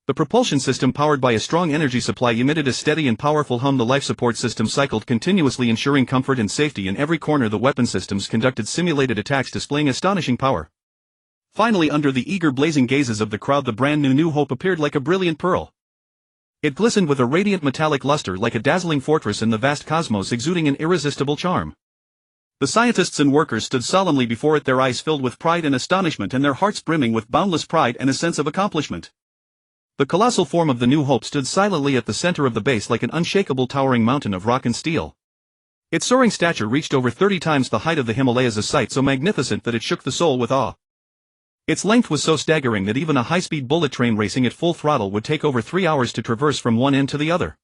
The propulsion system, powered by a strong energy supply, emitted a steady and powerful hum. The life support system cycled continuously, ensuring comfort and safety in every corner. The weapon systems conducted simulated attacks, displaying astonishing power. Finally, under the eager, blazing gazes of the crowd, the brand new New Hope appeared like a brilliant pearl. It glistened with a radiant metallic luster, like a dazzling fortress in the vast cosmos, exuding an irresistible charm. The scientists and workers stood solemnly before it, their eyes filled with pride and astonishment, and their hearts brimming with boundless pride and a sense of accomplishment. The colossal form of the New Hope stood silently at the center of the base, like an unshakable, towering mountain of rock and steel. Its soaring stature reached over 30 times the height of the Himalayas, a sight so magnificent that it shook the soul with awe. Its length was so staggering that even a high-speed bullet train racing at full throttle would take over 3 hours to traverse from one end to the other.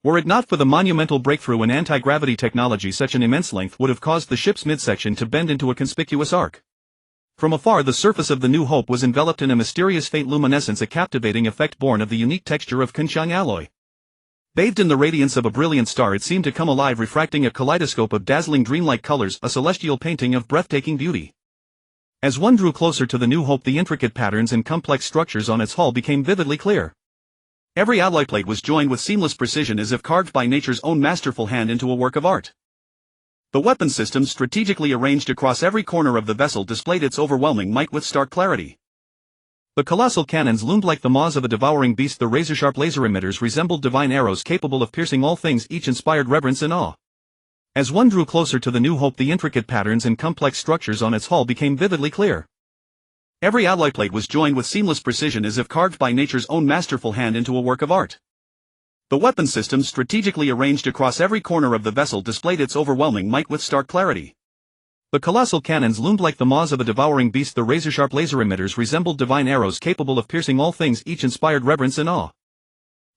Were it not for the monumental breakthrough in anti-gravity technology, such an immense length would have caused the ship's midsection to bend into a conspicuous arc. From afar, the surface of the New Hope was enveloped in a mysterious faint luminescence, a captivating effect born of the unique texture of Qingshan alloy. Bathed in the radiance of a brilliant star, it seemed to come alive, refracting a kaleidoscope of dazzling dreamlike colors, a celestial painting of breathtaking beauty. As one drew closer to the new hope, the intricate patterns and complex structures on its hull became vividly clear. Every alloy plate was joined with seamless precision, as if carved by nature's own masterful hand into a work of art. The weapon system, strategically arranged across every corner of the vessel, displayed its overwhelming might with stark clarity. The colossal cannons loomed like the maws of a devouring beast. The razor-sharp laser emitters resembled divine arrows capable of piercing all things, each inspired reverence and awe. As one drew closer to the new hope, the intricate patterns and complex structures on its hull became vividly clear. Every alloy plate was joined with seamless precision, as if carved by nature's own masterful hand into a work of art. The weapon system, strategically arranged across every corner of the vessel, displayed its overwhelming might with stark clarity. The colossal cannons loomed like the maws of a devouring beast. The razor-sharp laser emitters resembled divine arrows capable of piercing all things, each inspired reverence and awe.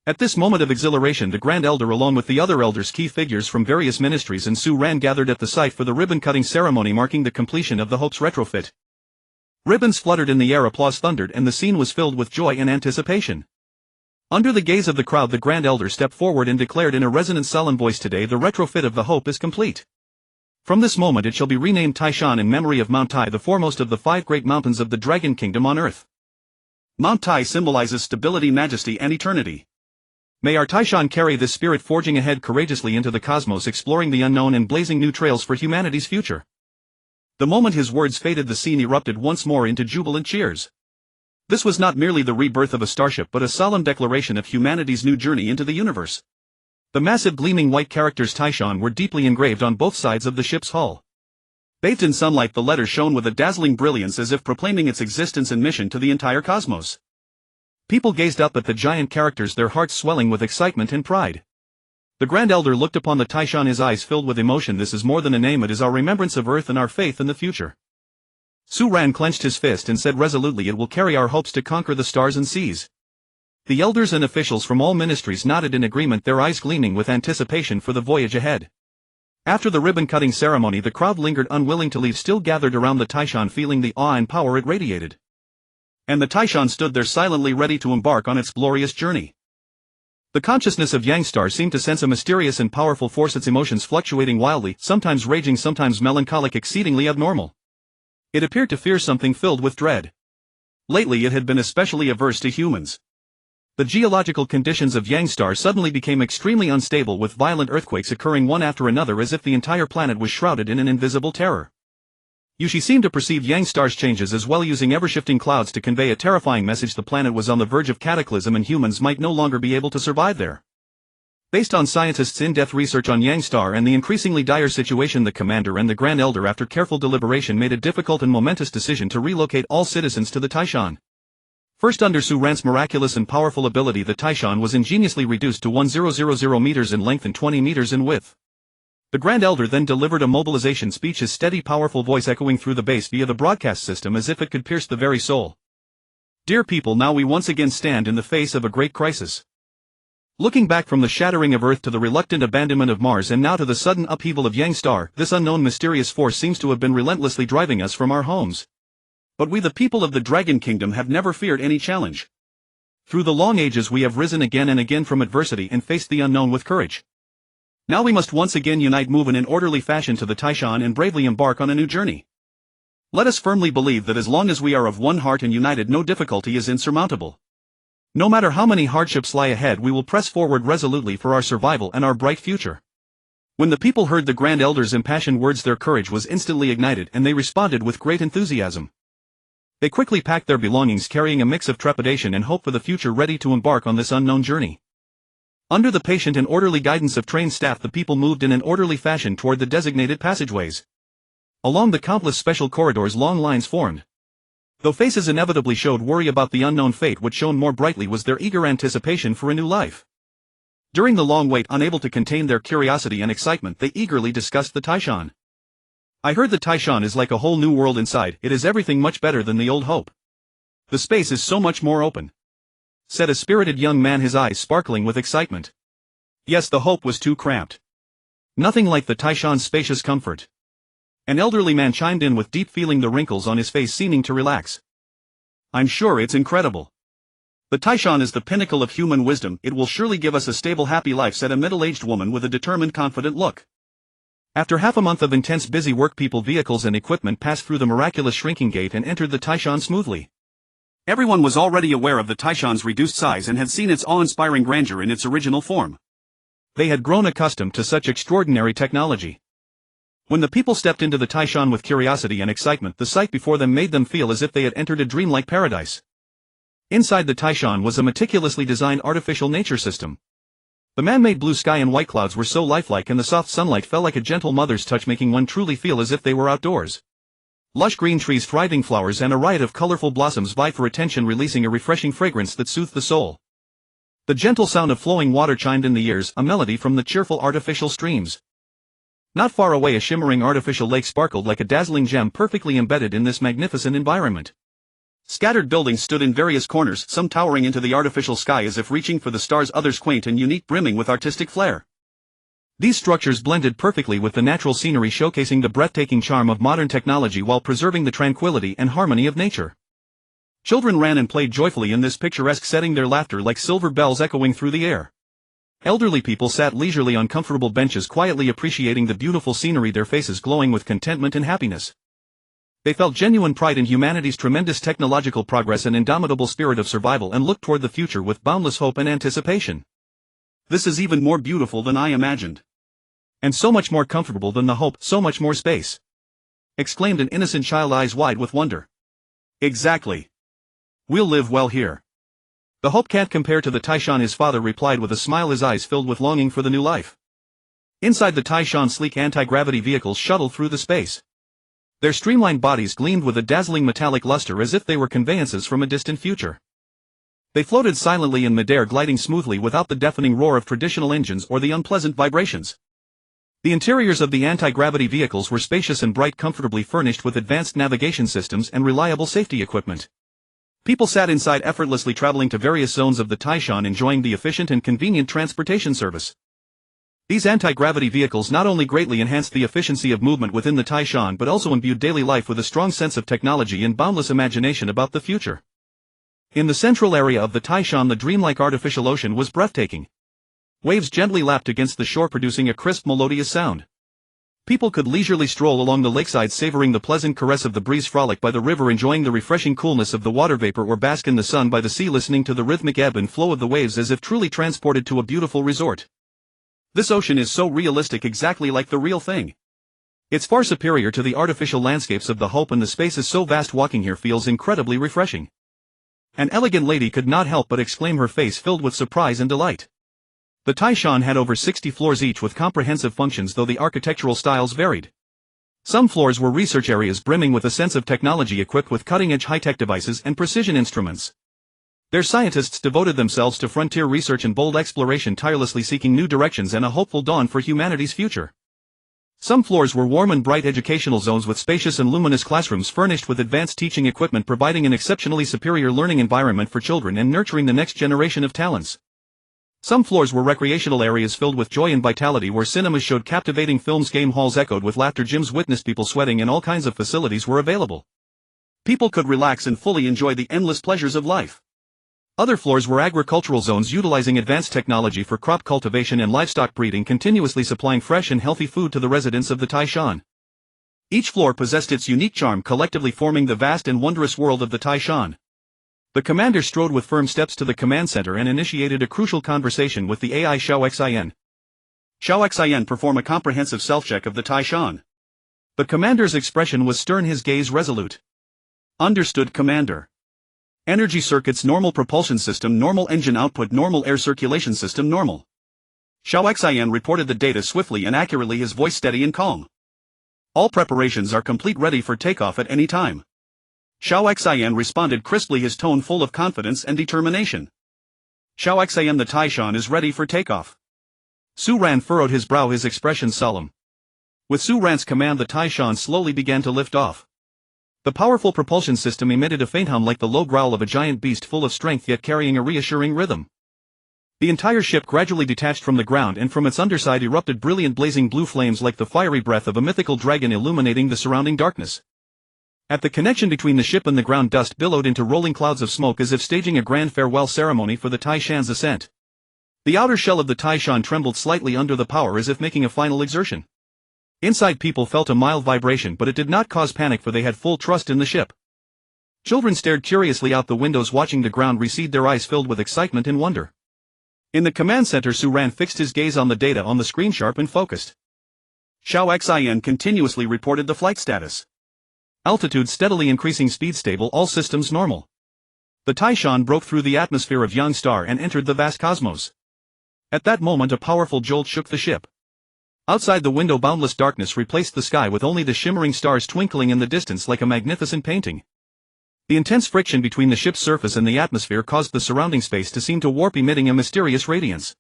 At this moment of exhilaration, the Grand Elder, along with the other elders, key figures from various ministries, and Su-Ran, gathered at the site for the ribbon-cutting ceremony marking the completion of the Hope's retrofit. Ribbons fluttered in the air, applause thundered, and the scene was filled with joy and anticipation. Under the gaze of the crowd, the Grand Elder stepped forward and declared in a resonant, solemn voice, "Today the retrofit of the Hope is complete. From this moment it shall be renamed Taishan in memory of Mount Tai, the foremost of the 5 great mountains of the Dragon Kingdom on Earth. Mount Tai symbolizes stability, majesty, and eternity. May our Taishan carry this spirit, forging ahead courageously into the cosmos, exploring the unknown and blazing new trails for humanity's future." The moment his words faded, the scene erupted once more into jubilant cheers. This was not merely the rebirth of a starship, but a solemn declaration of humanity's new journey into the universe. The massive gleaming white characters Taishan were deeply engraved on both sides of the ship's hull. Bathed in sunlight, the letters shone with a dazzling brilliance, as if proclaiming its existence and mission to the entire cosmos. People gazed up at the giant characters, their hearts swelling with excitement and pride. The Grand Elder looked upon the Taishan, his eyes filled with emotion. "This is more than a name, it is our remembrance of Earth and our faith in the future." Su-Ran clenched his fist and said resolutely, "It will carry our hopes to conquer the stars and seas." The elders and officials from all ministries nodded in agreement, their eyes gleaming with anticipation for the voyage ahead. After the ribbon-cutting ceremony, the crowd lingered, unwilling to leave, still gathered around the Taishan, feeling the awe and power it radiated. And the Taishan stood there silently, ready to embark on its glorious journey. The consciousness of Yang Star seemed to sense a mysterious and powerful force, its emotions fluctuating wildly, sometimes raging, sometimes melancholic, exceedingly abnormal. It appeared to fear something, filled with dread. Lately it had been especially averse to humans. The geological conditions of Yang Star suddenly became extremely unstable, with violent earthquakes occurring one after another, as if the entire planet was shrouded in an invisible terror. Yushi seemed to perceive Yang Star's changes as well, using ever-shifting clouds to convey a terrifying message. The planet was on the verge of cataclysm, and humans might no longer be able to survive there. Based on scientists' in-depth research on Yang Star and the increasingly dire situation, the Commander and the Grand Elder, after careful deliberation, made a difficult and momentous decision to relocate all citizens to the Taishan. First, under Su-Ran's miraculous and powerful ability, the Taishan was ingeniously reduced to 1000 meters in length and 20 meters in width. The Grand Elder then delivered a mobilization speech, his steady, powerful voice echoing through the base via the broadcast system as if it could pierce the very soul. "Dear people, now we once again stand in the face of a great crisis. Looking back from the shattering of Earth to the reluctant abandonment of Mars, and now to the sudden upheaval of Yang Star, this unknown mysterious force seems to have been relentlessly driving us from our homes. But we, the people of the Dragon Kingdom, have never feared any challenge. Through the long ages we have risen again and again from adversity and faced the unknown with courage. Now we must once again unite, move in an orderly fashion to the Taishan, and bravely embark on a new journey. Let us firmly believe that as long as we are of one heart and united, no difficulty is insurmountable. No matter how many hardships lie ahead, we will press forward resolutely for our survival and our bright future." When the people heard the Grand Elder's impassioned words, their courage was instantly ignited, and they responded with great enthusiasm. They quickly packed their belongings, carrying a mix of trepidation and hope for the future, ready to embark on this unknown journey. Under the patient and orderly guidance of trained staff, the people moved in an orderly fashion toward the designated passageways. Along the countless special corridors, long lines formed. Though faces inevitably showed worry about the unknown fate, what shone more brightly was their eager anticipation for a new life. During the long wait, unable to contain their curiosity and excitement, they eagerly discussed the Taishan. "I heard the Taishan is like a whole new world inside. It is everything much better than the old Hope. The space is so much more open," said a spirited young man, his eyes sparkling with excitement. Yes, the Hope was too cramped. Nothing like the Taishan's spacious comfort. An elderly man chimed in with deep feeling, the wrinkles on his face seeming to relax. "I'm sure it's incredible. The Taishan is the pinnacle of human wisdom. It will surely give us a stable happy life, said a middle-aged woman with a determined confident look. After half a month of intense busy work, people, vehicles and equipment passed through the miraculous shrinking gate and entered the Taishan smoothly. Everyone was already aware of the Taishan's reduced size and had seen its awe-inspiring grandeur in its original form. They had grown accustomed to such extraordinary technology. When the people stepped into the Taishan with curiosity and excitement, the sight before them made them feel as if they had entered a dreamlike paradise. Inside the Taishan was a meticulously designed artificial nature system. The man-made blue sky and white clouds were so lifelike, and the soft sunlight fell like a gentle mother's touch, making one truly feel as if they were outdoors. Lush green trees, thriving flowers and a riot of colorful blossoms vied for attention, releasing a refreshing fragrance that soothed the soul. The gentle sound of flowing water chimed in the ears, a melody from the cheerful artificial streams. Not far away, a shimmering artificial lake sparkled like a dazzling gem, perfectly embedded in this magnificent environment. Scattered buildings stood in various corners, some towering into the artificial sky as if reaching for the stars, others quaint and unique, brimming with artistic flair. These structures blended perfectly with the natural scenery, showcasing the breathtaking charm of modern technology while preserving the tranquility and harmony of nature. Children ran and played joyfully in this picturesque setting, their laughter like silver bells echoing through the air. Elderly people sat leisurely on comfortable benches, quietly appreciating the beautiful scenery, their faces glowing with contentment and happiness. They felt genuine pride in humanity's tremendous technological progress and indomitable spirit of survival, and looked toward the future with boundless hope and anticipation. This is even more beautiful than I imagined. And so much more comfortable than the hope, so much more space, exclaimed an innocent child, eyes wide with wonder. Exactly. We'll live well here. The hope can't compare to the Taishan, his father replied with a smile, his eyes filled with longing for the new life. Inside the Taishan, sleek anti-gravity vehicles shuttled through the space. Their streamlined bodies gleamed with a dazzling metallic luster as if they were conveyances from a distant future. They floated silently in midair, gliding smoothly without the deafening roar of traditional engines or the unpleasant vibrations. The interiors of the anti-gravity vehicles were spacious and bright, comfortably furnished with advanced navigation systems and reliable safety equipment. People sat inside, effortlessly traveling to various zones of the Taishan, enjoying the efficient and convenient transportation service. These anti-gravity vehicles not only greatly enhanced the efficiency of movement within the Taishan but also imbued daily life with a strong sense of technology and boundless imagination about the future. In the central area of the Taishan, the dreamlike artificial ocean was breathtaking. Waves gently lapped against the shore, producing a crisp, melodious sound. People could leisurely stroll along the lakeside, savoring the pleasant caress of the breeze, frolic by the river, enjoying the refreshing coolness of the water vapor, or bask in the sun by the sea, listening to the rhythmic ebb and flow of the waves as if truly transported to a beautiful resort. This ocean is so realistic, exactly like the real thing. It's far superior to the artificial landscapes of the Hope, and the space is so vast, walking here feels incredibly refreshing. An elegant lady could not help but exclaim, her face filled with surprise and delight. The Taishan had over 60 floors, each with comprehensive functions, though the architectural styles varied. Some floors were research areas brimming with a sense of technology, equipped with cutting-edge high-tech devices and precision instruments. Their scientists devoted themselves to frontier research and bold exploration, tirelessly seeking new directions and a hopeful dawn for humanity's future. Some floors were warm and bright educational zones with spacious and luminous classrooms furnished with advanced teaching equipment, providing an exceptionally superior learning environment for children and nurturing the next generation of talents. Some floors were recreational areas filled with joy and vitality, where cinemas showed captivating films, game halls echoed with laughter, gyms witnessed people sweating, and all kinds of facilities were available. People could relax and fully enjoy the endless pleasures of life. Other floors were agricultural zones, utilizing advanced technology for crop cultivation and livestock breeding, continuously supplying fresh and healthy food to the residents of the Taishan. Each floor possessed its unique charm, collectively forming the vast and wondrous world of the Taishan. The commander strode with firm steps to the command center and initiated a crucial conversation with the AI Xiao Xin. Xiao Xin performed a comprehensive self-check of the Taishan. The commander's expression was stern, his gaze resolute. Understood, Commander. Energy circuits normal, propulsion system normal, engine output normal, air circulation system normal. Xiao Xin reported the data swiftly and accurately, his voice steady and calm. All preparations are complete, ready for takeoff at any time. Xiao Xin responded crisply, his tone full of confidence and determination. Xiao Xin, the Taishan is ready for takeoff. Su Ran furrowed his brow, his expression solemn. With Su Ran's command, the Taishan slowly began to lift off. The powerful propulsion system emitted a faint hum like the low growl of a giant beast, full of strength yet carrying a reassuring rhythm. The entire ship gradually detached from the ground, and from its underside erupted brilliant blazing blue flames like the fiery breath of a mythical dragon, illuminating the surrounding darkness. At the connection between the ship and the ground, dust billowed into rolling clouds of smoke as if staging a grand farewell ceremony for the Taishan's ascent. The outer shell of the Taishan trembled slightly under the power as if making a final exertion. Inside, people felt a mild vibration, but it did not cause panic, for they had full trust in the ship. Children stared curiously out the windows, watching the ground recede, their eyes filled with excitement and wonder. In the command center, Su-Ran fixed his gaze on the data on the screen, sharp and focused. Xiao Xin continuously reported the flight status. Altitude steadily increasing, speed stable, all systems normal. The Taishan broke through the atmosphere of Young Star and entered the vast cosmos. At that moment, a powerful jolt shook the ship. Outside the window, boundless darkness replaced the sky, with only the shimmering stars twinkling in the distance like a magnificent painting. The intense friction between the ship's surface and the atmosphere caused the surrounding space to seem to warp, emitting a mysterious radiance.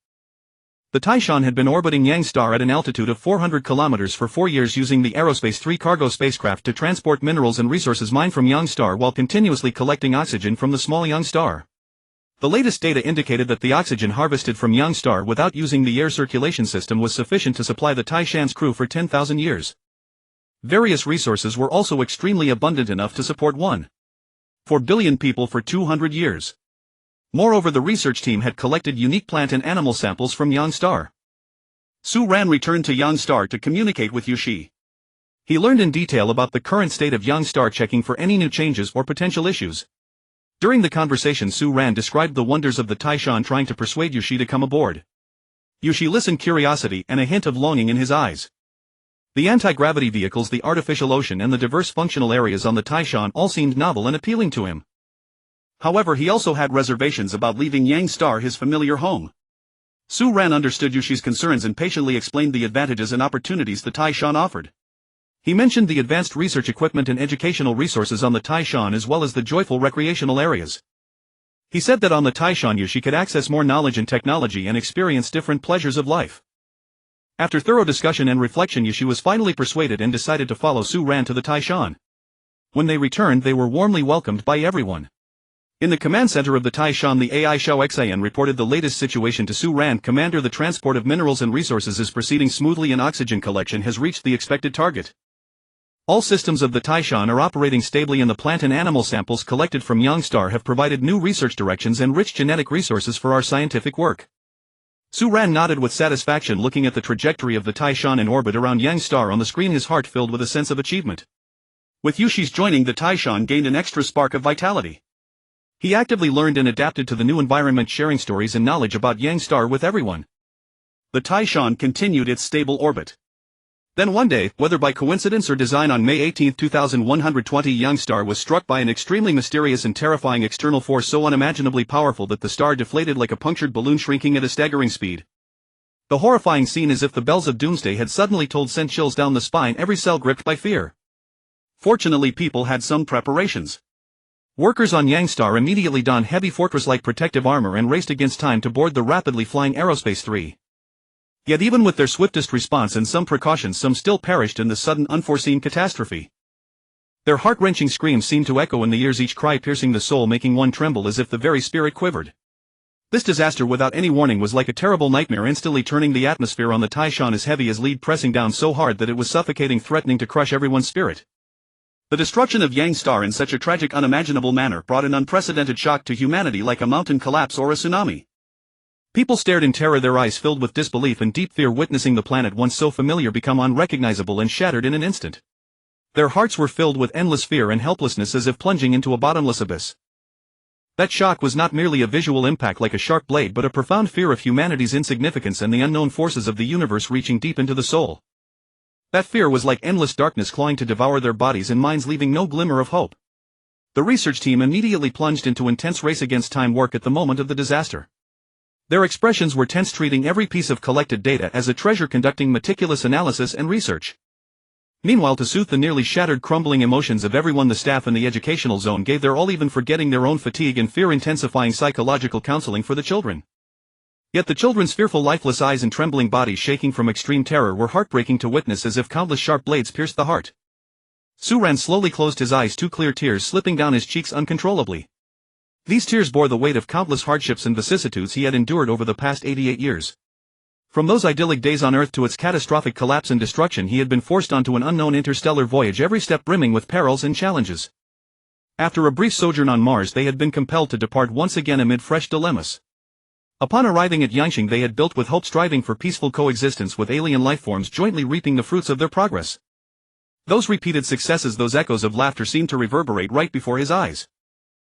The Taishan had been orbiting Yang Star at an altitude of 400 kilometers for 4 years, using the Aerospace 3 cargo spacecraft to transport minerals and resources mined from Yang Star while continuously collecting oxygen from the small Yang Star. The latest data indicated that the oxygen harvested from Yang Star without using the air circulation system was sufficient to supply the Taishan's crew for 10,000 years. Various resources were also extremely abundant, enough to support 1.4 billion people for 200 years. Moreover, the research team had collected unique plant and animal samples from Yang Star. Su-Ran returned to Yang Star to communicate with Yushi. He learned in detail about the current state of Yang Star, checking for any new changes or potential issues. During the conversation, Su-Ran described the wonders of the Taishan trying to persuade Yushi to come aboard. Yushi listened, curiosity and a hint of longing in his eyes. The anti-gravity vehicles, the artificial ocean, and the diverse functional areas on the Taishan all seemed novel and appealing to him. However, he also had reservations about leaving Yang Star, his familiar home. Su-Ran understood Yushi's concerns and patiently explained the advantages and opportunities the Taishan offered. He mentioned the advanced research equipment and educational resources on the Taishan, as well as the joyful recreational areas. He said that on the Taishan, Yushi could access more knowledge and technology and experience different pleasures of life. After thorough discussion and reflection, Yushi was finally persuaded and decided to follow Su-Ran to the Taishan. When they returned, they were warmly welcomed by everyone. In the command center of the Taishan, the AI Xiao Xian reported the latest situation to Su-Ran. Commander, the transport of minerals and resources is proceeding smoothly and oxygen collection has reached the expected target. All systems of the Taishan are operating stably, and the plant and animal samples collected from Yang Star have provided new research directions and rich genetic resources for our scientific work. Su-Ran nodded with satisfaction, looking at the trajectory of the Taishan in orbit around Yang Star on the screen, his heart filled with a sense of achievement. With Yushi's joining, the Taishan gained an extra spark of vitality. He actively learned and adapted to the new environment, sharing stories and knowledge about Yang Star with everyone. The Taishan continued its stable orbit. Then one day, whether by coincidence or design, on May 18, 2120, Yang Star was struck by an extremely mysterious and terrifying external force so unimaginably powerful that the star deflated like a punctured balloon, shrinking at a staggering speed. The horrifying scene, as if the bells of doomsday had suddenly tolled, sent chills down the spine, every cell gripped by fear. Fortunately, people had some preparations. Workers on Yang Star immediately donned heavy fortress-like protective armor and raced against time to board the rapidly flying Aerospace 3. Yet even with their swiftest response and some precautions, some still perished in the sudden unforeseen catastrophe. Their heart-wrenching screams seemed to echo in the ears, each cry piercing the soul, making one tremble as if the very spirit quivered. This disaster without any warning was like a terrible nightmare, instantly turning the atmosphere on the Taishan as heavy as lead, pressing down so hard that it was suffocating, threatening to crush everyone's spirit. The destruction of Yang Star in such a tragic, unimaginable manner brought an unprecedented shock to humanity, like a mountain collapse or a tsunami. People stared in terror, their eyes filled with disbelief and deep fear, witnessing the planet once so familiar become unrecognizable and shattered in an instant. Their hearts were filled with endless fear and helplessness, as if plunging into a bottomless abyss. That shock was not merely a visual impact like a sharp blade, but a profound fear of humanity's insignificance and the unknown forces of the universe reaching deep into the soul. That fear was like endless darkness clawing to devour their bodies and minds, leaving no glimmer of hope. The research team immediately plunged into intense race against time work at the moment of the disaster. Their expressions were tense, treating every piece of collected data as a treasure, conducting meticulous analysis and research. Meanwhile, to soothe the nearly shattered, crumbling emotions of everyone, the staff in the educational zone gave their all, even forgetting their own fatigue and fear, intensifying psychological counseling for the children. Yet the children's fearful, lifeless eyes and trembling bodies shaking from extreme terror were heartbreaking to witness, as if countless sharp blades pierced the heart. Su-Ran slowly closed his eyes, two clear tears slipping down his cheeks uncontrollably. These tears bore the weight of countless hardships and vicissitudes he had endured over the past 88 years. From those idyllic days on Earth to its catastrophic collapse and destruction, he had been forced onto an unknown interstellar voyage, every step brimming with perils and challenges. After a brief sojourn on Mars, they had been compelled to depart once again amid fresh dilemmas. Upon arriving at Yangsheng, they had built with hope, striving for peaceful coexistence with alien lifeforms, jointly reaping the fruits of their progress. Those repeated successes, those echoes of laughter seemed to reverberate right before his eyes.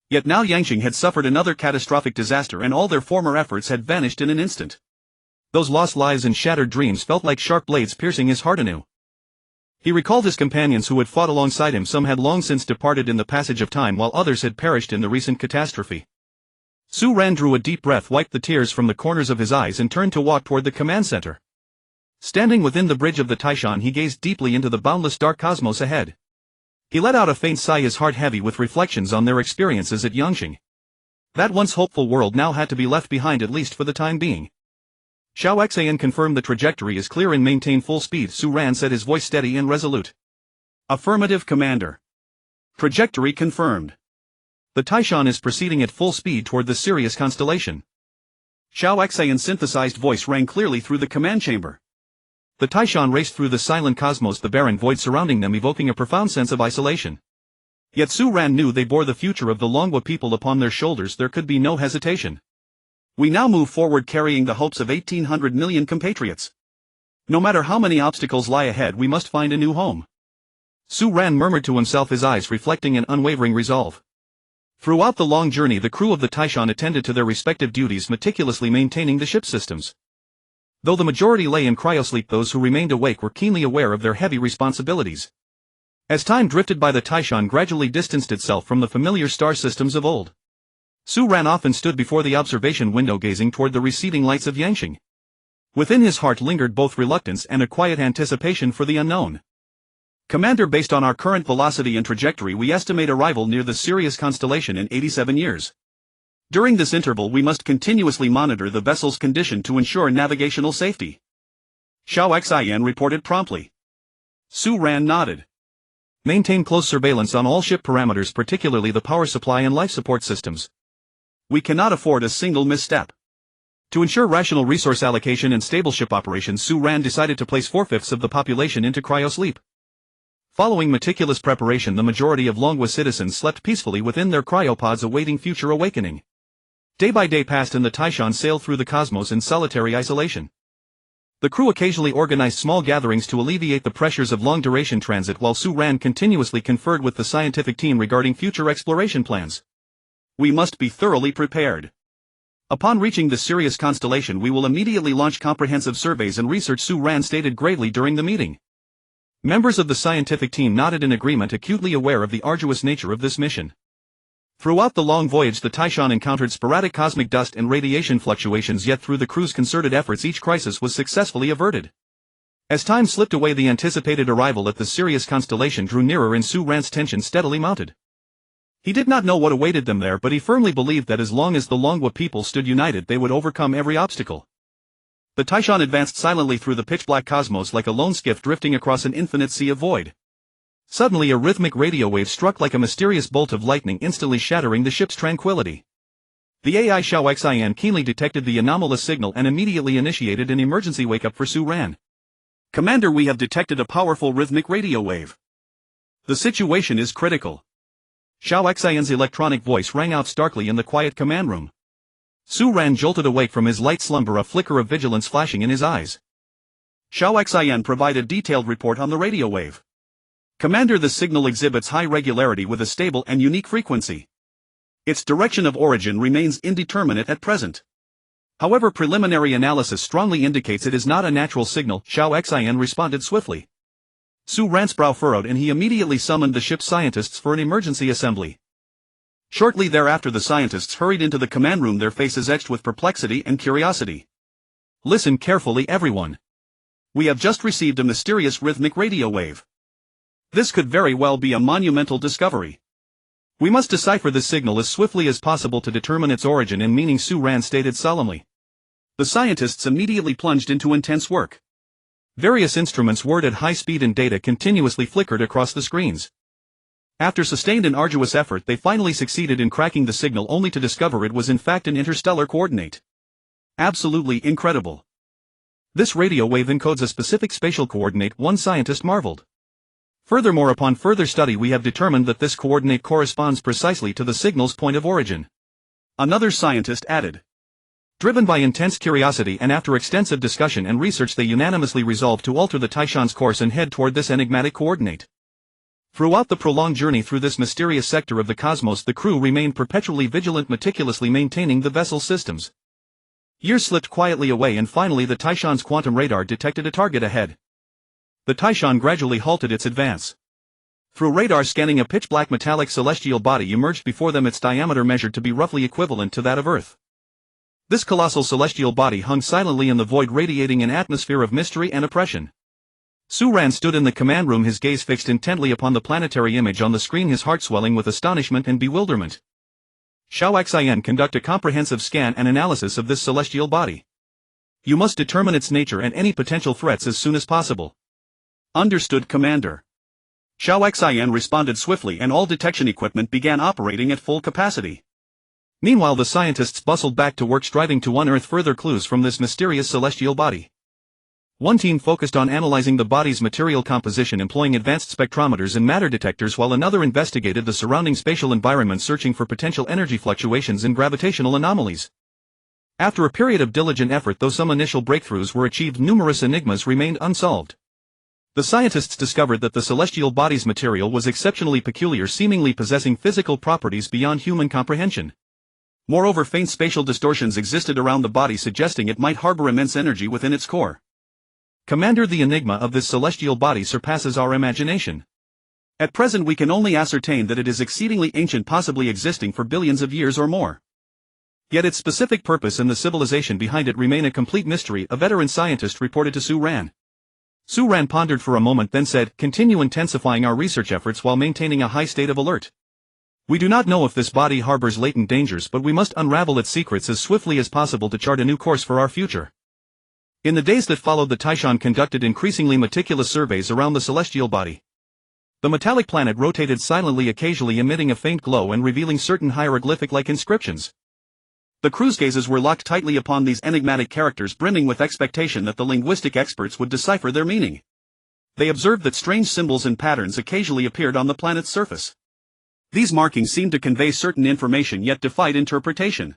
Yet now Yangsheng had suffered another catastrophic disaster, and all their former efforts had vanished in an instant. Those lost lives and shattered dreams felt like sharp blades piercing his heart anew. He recalled his companions who had fought alongside him. Some had long since departed in the passage of time, while others had perished in the recent catastrophe. Su Ran drew a deep breath, wiped the tears from the corners of his eyes, and turned to walk toward the command center. Standing within the bridge of the Taishan, he gazed deeply into the boundless dark cosmos ahead. He let out a faint sigh, his heart heavy with reflections on their experiences at Yangsheng. That once hopeful world now had to be left behind, at least for the time being. Xiao Xian confirmed the trajectory is clear and maintain full speed, Su Ran said, his voice steady and resolute. Affirmative, Commander. Trajectory confirmed. The Taishan is proceeding at full speed toward the Sirius constellation. Xiao Xian's synthesized voice rang clearly through the command chamber. The Taishan raced through the silent cosmos, the barren void surrounding them evoking a profound sense of isolation. Yet Su Ran knew they bore the future of the Longwa people upon their shoulders. There could be no hesitation. We now move forward, carrying the hopes of 1,800 million compatriots. No matter how many obstacles lie ahead, we must find a new home. Su Ran murmured to himself, his eyes reflecting an unwavering resolve. Throughout the long journey, the crew of the Taishan attended to their respective duties, meticulously maintaining the ship systems. Though the majority lay in cryosleep, those who remained awake were keenly aware of their heavy responsibilities. As time drifted by, the Taishan gradually distanced itself from the familiar star systems of old. Su Ran often stood before the observation window, gazing toward the receding lights of Yangsheng. Within his heart lingered both reluctance and a quiet anticipation for the unknown. Commander, based on our current velocity and trajectory, we estimate arrival near the Sirius constellation in 87 years. During this interval, we must continuously monitor the vessel's condition to ensure navigational safety. Xiao Xian reported promptly. Su Ran nodded. Maintain close surveillance on all ship parameters, particularly the power supply and life support systems. We cannot afford a single misstep. To ensure rational resource allocation and stable ship operations, Su Ran decided to place 4/5 of the population into cryosleep. Following meticulous preparation, the majority of Longwa citizens slept peacefully within their cryopods, awaiting future awakening. Day by day passed, and the Taishan sailed through the cosmos in solitary isolation. The crew occasionally organized small gatherings to alleviate the pressures of long-duration transit, while Su Ran continuously conferred with the scientific team regarding future exploration plans. We must be thoroughly prepared. Upon reaching the Sirius constellation, we will immediately launch comprehensive surveys and research, Su Ran stated gravely during the meeting. Members of the scientific team nodded in agreement, acutely aware of the arduous nature of this mission. Throughout the long voyage, the Taishan encountered sporadic cosmic dust and radiation fluctuations, yet through the crew's concerted efforts, each crisis was successfully averted. As time slipped away, the anticipated arrival at the Sirius constellation drew nearer, and Su Ran's tension steadily mounted. He did not know what awaited them there, but he firmly believed that as long as the Longwa people stood united, they would overcome every obstacle. The Taishan advanced silently through the pitch-black cosmos like a lone skiff drifting across an infinite sea of void. Suddenly, a rhythmic radio wave struck like a mysterious bolt of lightning, instantly shattering the ship's tranquility. The AI Xiao Xian keenly detected the anomalous signal and immediately initiated an emergency wake-up for Su Ran. Commander, we have detected a powerful rhythmic radio wave. The situation is critical. Xiao Xian's electronic voice rang out starkly in the quiet command room. Su Ran jolted awake from his light slumber, a flicker of vigilance flashing in his eyes. Xiao Xian provided a detailed report on the radio wave. Commander, the signal exhibits high regularity with a stable and unique frequency. Its direction of origin remains indeterminate at present. However, preliminary analysis strongly indicates it is not a natural signal, Xiao Xian responded swiftly. Su Ran's brow furrowed, and he immediately summoned the ship's scientists for an emergency assembly. Shortly thereafter, the scientists hurried into the command room, their faces etched with perplexity and curiosity. Listen carefully, everyone. We have just received a mysterious rhythmic radio wave. This could very well be a monumental discovery. We must decipher this signal as swiftly as possible to determine its origin and meaning, Su Ran stated solemnly. The scientists immediately plunged into intense work. Various instruments whirred at high speed and data continuously flickered across the screens. After sustained and arduous effort, they finally succeeded in cracking the signal, only to discover it was in fact an interstellar coordinate. Absolutely incredible. This radio wave encodes a specific spatial coordinate, one scientist marveled. Furthermore, upon further study we have determined that this coordinate corresponds precisely to the signal's point of origin. Another scientist added. Driven by intense curiosity and after extensive discussion and research, they unanimously resolved to alter the Taishan's course and head toward this enigmatic coordinate. Throughout the prolonged journey through this mysterious sector of the cosmos, the crew remained perpetually vigilant, meticulously maintaining the vessel's systems. Years slipped quietly away and finally the Taishan's quantum radar detected a target ahead. The Taishan gradually halted its advance. Through radar scanning, a pitch-black metallic celestial body emerged before them, its diameter measured to be roughly equivalent to that of Earth. This colossal celestial body hung silently in the void, radiating an atmosphere of mystery and oppression. Su Ran stood in the command room, his gaze fixed intently upon the planetary image on the screen, his heart swelling with astonishment and bewilderment. Xiao Xian, conduct a comprehensive scan and analysis of this celestial body. You must determine its nature and any potential threats as soon as possible. Understood, Commander. Xiao Xian responded swiftly and all detection equipment began operating at full capacity. Meanwhile, the scientists bustled back to work, striving to unearth further clues from this mysterious celestial body. One team focused on analyzing the body's material composition, employing advanced spectrometers and matter detectors, while another investigated the surrounding spatial environment, searching for potential energy fluctuations and gravitational anomalies. After a period of diligent effort, though some initial breakthroughs were achieved, numerous enigmas remained unsolved. The scientists discovered that the celestial body's material was exceptionally peculiar, seemingly possessing physical properties beyond human comprehension. Moreover, faint spatial distortions existed around the body, suggesting it might harbor immense energy within its core. Commander, the enigma of this celestial body surpasses our imagination. At present we can only ascertain that it is exceedingly ancient, possibly existing for billions of years or more. Yet its specific purpose and the civilization behind it remain a complete mystery, a veteran scientist reported to Su Ran. Su Ran pondered for a moment, then said, "Continue intensifying our research efforts while maintaining a high state of alert. We do not know if this body harbors latent dangers, but we must unravel its secrets as swiftly as possible to chart a new course for our future." In the days that followed, the Taishan conducted increasingly meticulous surveys around the celestial body. The metallic planet rotated silently, occasionally emitting a faint glow and revealing certain hieroglyphic-like inscriptions. The crew's gazes were locked tightly upon these enigmatic characters, brimming with expectation that the linguistic experts would decipher their meaning. They observed that strange symbols and patterns occasionally appeared on the planet's surface. These markings seemed to convey certain information, yet defied interpretation.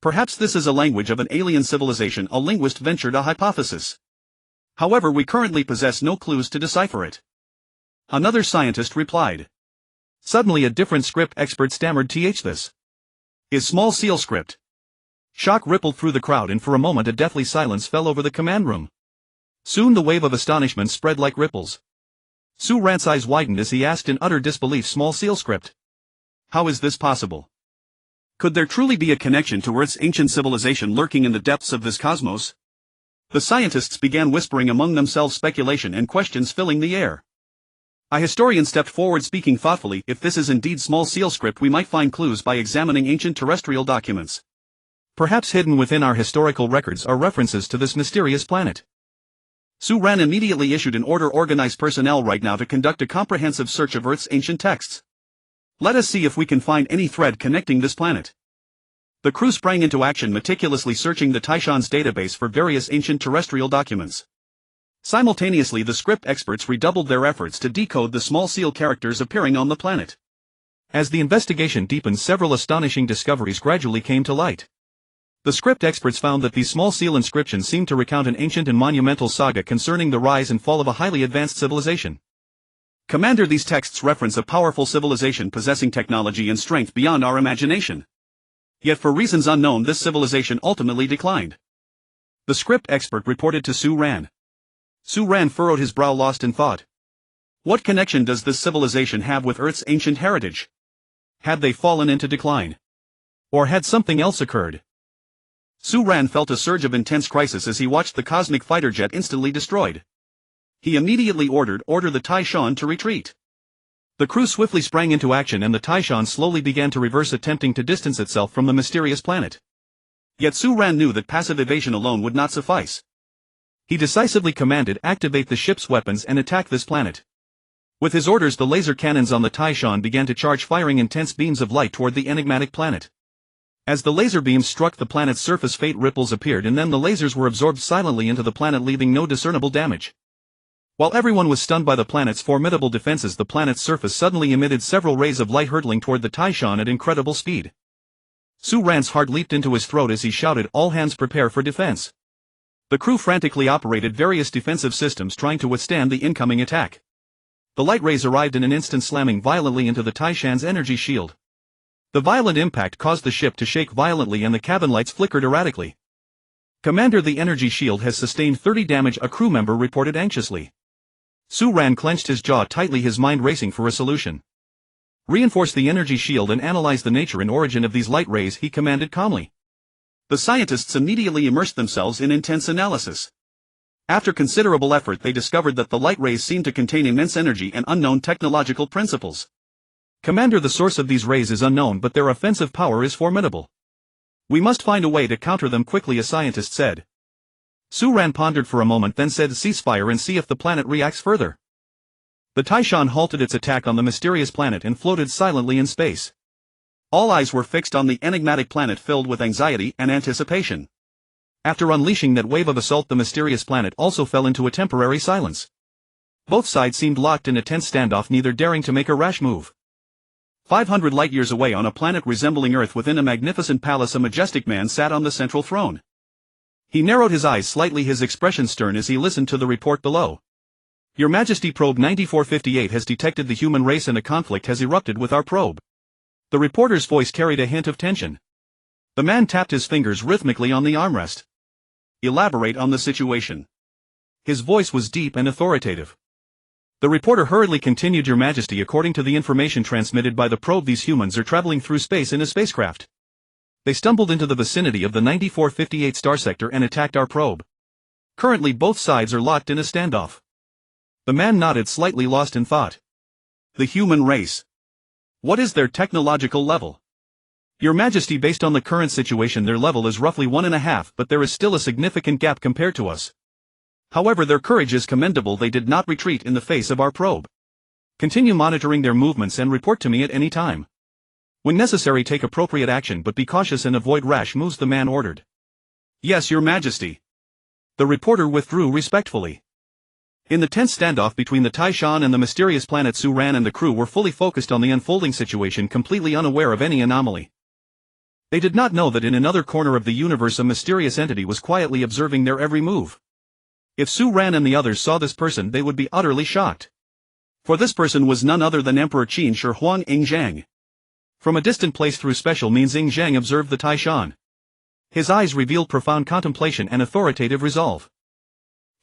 Perhaps this is a language of an alien civilization, a linguist ventured a hypothesis. However, we currently possess no clues to decipher it. Another scientist replied. Suddenly a different script expert stammered, "This is small seal script." Shock rippled through the crowd, and for a moment a deathly silence fell over the command room. Soon the wave of astonishment spread like ripples. Su Ran's eyes widened as he asked in utter disbelief, "Small seal script? How is this possible? Could there truly be a connection to Earth's ancient civilization lurking in the depths of this cosmos?" The scientists began whispering among themselves, speculation and questions filling the air. A historian stepped forward, speaking thoughtfully. "If this is indeed small seal script, we might find clues by examining ancient terrestrial documents. Perhaps hidden within our historical records are references to this mysterious planet." Su Ran immediately issued an order, "Organize personnel right now to conduct a comprehensive search of Earth's ancient texts. Let us see if we can find any thread connecting this planet." The crew sprang into action, meticulously searching the Taishan's database for various ancient terrestrial documents. Simultaneously, the script experts redoubled their efforts to decode the small seal characters appearing on the planet. As the investigation deepened, several astonishing discoveries gradually came to light. The script experts found that these small seal inscriptions seemed to recount an ancient and monumental saga concerning the rise and fall of a highly advanced civilization. "Commander, these texts reference a powerful civilization possessing technology and strength beyond our imagination. Yet for reasons unknown, this civilization ultimately declined," the script expert reported to Su Ran. Su Ran furrowed his brow, lost in thought. What connection does this civilization have with Earth's ancient heritage? Had they fallen into decline? Or had something else occurred? Su Ran felt a surge of intense crisis as he watched the cosmic fighter jet instantly destroyed. He immediately ordered the Taishan to retreat. The crew swiftly sprang into action and the Taishan slowly began to reverse, attempting to distance itself from the mysterious planet. Yet Su Ran knew that passive evasion alone would not suffice. He decisively commanded, "Activate the ship's weapons and attack this planet." With his orders, the laser cannons on the Taishan began to charge, firing intense beams of light toward the enigmatic planet. As the laser beams struck the planet's surface, faint ripples appeared, and then the lasers were absorbed silently into the planet, leaving no discernible damage. While everyone was stunned by the planet's formidable defenses, the planet's surface suddenly emitted several rays of light hurtling toward the Taishan at incredible speed. Su Ran's heart leaped into his throat as he shouted, "All hands prepare for defense." The crew frantically operated various defensive systems trying to withstand the incoming attack. The light rays arrived in an instant, slamming violently into the Taishan's energy shield. The violent impact caused the ship to shake violently and the cabin lights flickered erratically. "Commander, the energy shield has sustained 30 damage," a crew member reported anxiously. Su Ran clenched his jaw tightly, his mind racing for a solution. "Reinforce the energy shield and analyze the nature and origin of these light rays," he commanded calmly. The scientists immediately immersed themselves in intense analysis. After considerable effort, they discovered that the light rays seemed to contain immense energy and unknown technological principles. "Commander, the source of these rays is unknown, but their offensive power is formidable. We must find a way to counter them quickly," a scientist said. Su Ran pondered for a moment, then said, "Ceasefire and see if the planet reacts further." The Taishan halted its attack on the mysterious planet and floated silently in space. All eyes were fixed on the enigmatic planet, filled with anxiety and anticipation. After unleashing that wave of assault, the mysterious planet also fell into a temporary silence. Both sides seemed locked in a tense standoff, neither daring to make a rash move. 500 light-years away, on a planet resembling Earth within a magnificent palace, a majestic man sat on the central throne. He narrowed his eyes slightly, his expression stern as he listened to the report below. "Your Majesty, probe 9458 has detected the human race and a conflict has erupted with our probe." The reporter's voice carried a hint of tension. The man tapped his fingers rhythmically on the armrest. "Elaborate on the situation." His voice was deep and authoritative. The reporter hurriedly continued, "Your Majesty, according to the information transmitted by the probe, these humans are traveling through space in a spacecraft. They stumbled into the vicinity of the 9458 star sector and attacked our probe. Currently both sides are locked in a standoff." The man nodded, slightly lost in thought. "The human race. What is their technological level?" "Your Majesty, based on the current situation, their level is roughly 1.5, but there is still a significant gap compared to us. However, their courage is commendable. They did not retreat in the face of our probe. Continue monitoring their movements and report to me at any time. When necessary, take appropriate action, but be cautious and avoid rash moves," the man ordered. "Yes, Your Majesty." The reporter withdrew respectfully. In the tense standoff between the Taishan and the mysterious planet, Su Ran and the crew were fully focused on the unfolding situation, completely unaware of any anomaly. They did not know that in another corner of the universe a mysterious entity was quietly observing their every move. If Su Ran and the others saw this person, they would be utterly shocked. For this person was none other than Emperor Qin Shi Huang Yingzhang. From a distant place, through special means, Yingzhang observed the Taishan. His eyes revealed profound contemplation and authoritative resolve.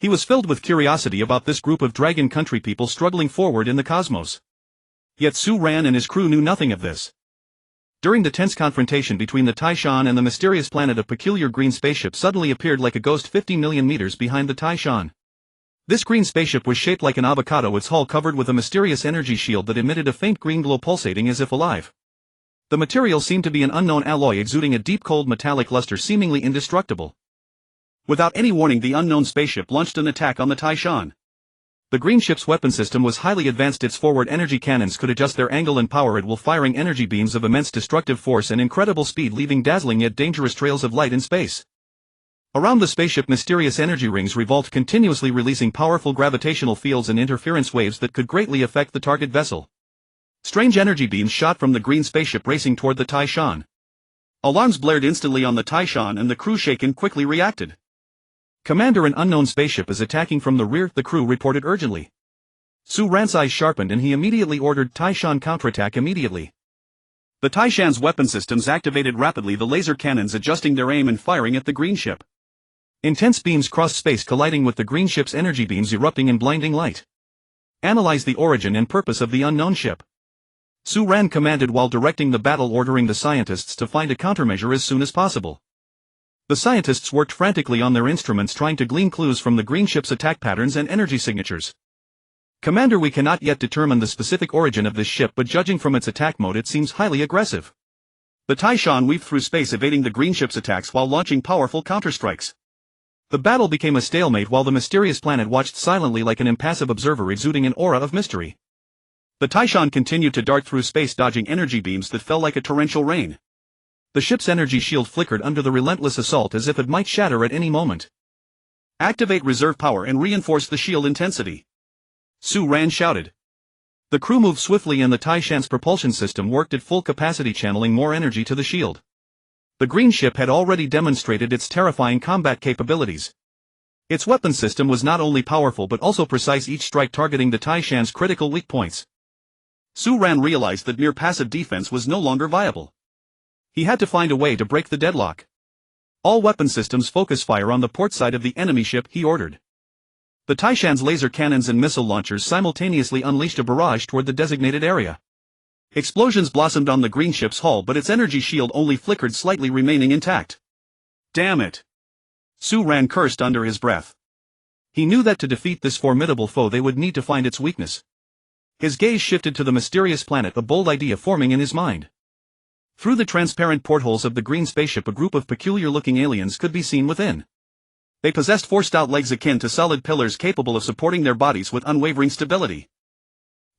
He was filled with curiosity about this group of dragon country people struggling forward in the cosmos. Yet Su Ran and his crew knew nothing of this. During the tense confrontation between the Taishan and the mysterious planet, a peculiar green spaceship suddenly appeared like a ghost 50 million meters behind the Taishan. This green spaceship was shaped like an avocado, its hull covered with a mysterious energy shield that emitted a faint green glow, pulsating as if alive. The material seemed to be an unknown alloy, exuding a deep cold metallic luster, seemingly indestructible. Without any warning, the unknown spaceship launched an attack on the Taishan. The green ship's weapon system was highly advanced. Its forward energy cannons could adjust their angle and power at will, firing energy beams of immense destructive force and incredible speed, leaving dazzling yet dangerous trails of light in space. Around the spaceship, mysterious energy rings revolved continuously, releasing powerful gravitational fields and interference waves that could greatly affect the target vessel. Strange energy beams shot from the green spaceship, racing toward the Taishan. Alarms blared instantly on the Taishan, and the crew, shaken, quickly reacted. "Commander, an unknown spaceship is attacking from the rear," the crew reported urgently. Su Ran's eyes sharpened and he immediately ordered Taishan counterattack immediately. The Taishan's weapon systems activated rapidly, the laser cannons adjusting their aim and firing at the green ship. Intense beams crossed space, colliding with the green ship's energy beams, erupting in blinding light. "Analyze the origin and purpose of the unknown ship," Su Ran commanded while directing the battle, ordering the scientists to find a countermeasure as soon as possible. The scientists worked frantically on their instruments, trying to glean clues from the green ship's attack patterns and energy signatures. "Commander, we cannot yet determine the specific origin of this ship, but judging from its attack mode, it seems highly aggressive." The Taishan weaved through space, evading the green ship's attacks while launching powerful counterstrikes. The battle became a stalemate while the mysterious planet watched silently like an impassive observer, exuding an aura of mystery. The Taishan continued to dart through space, dodging energy beams that fell like a torrential rain. The ship's energy shield flickered under the relentless assault as if it might shatter at any moment. Activate reserve power and reinforce the shield intensity. Su Ran shouted. The crew moved swiftly and the Taishan's propulsion system worked at full capacity, channeling more energy to the shield. The green ship had already demonstrated its terrifying combat capabilities. Its weapon system was not only powerful but also precise, each strike targeting the Taishan's critical weak points. Su Ran realized that mere passive defense was no longer viable. He had to find a way to break the deadlock. All weapon systems focus fire on the port side of the enemy ship, he ordered. The Taishan's laser cannons and missile launchers simultaneously unleashed a barrage toward the designated area. Explosions blossomed on the green ship's hull, but its energy shield only flickered slightly, remaining intact. Damn it! Su Ran cursed under his breath. He knew that to defeat this formidable foe they would need to find its weakness. His gaze shifted to the mysterious planet, a bold idea forming in his mind. Through the transparent portholes of the green spaceship a group of peculiar-looking aliens could be seen within. They possessed four stout legs akin to solid pillars capable of supporting their bodies with unwavering stability.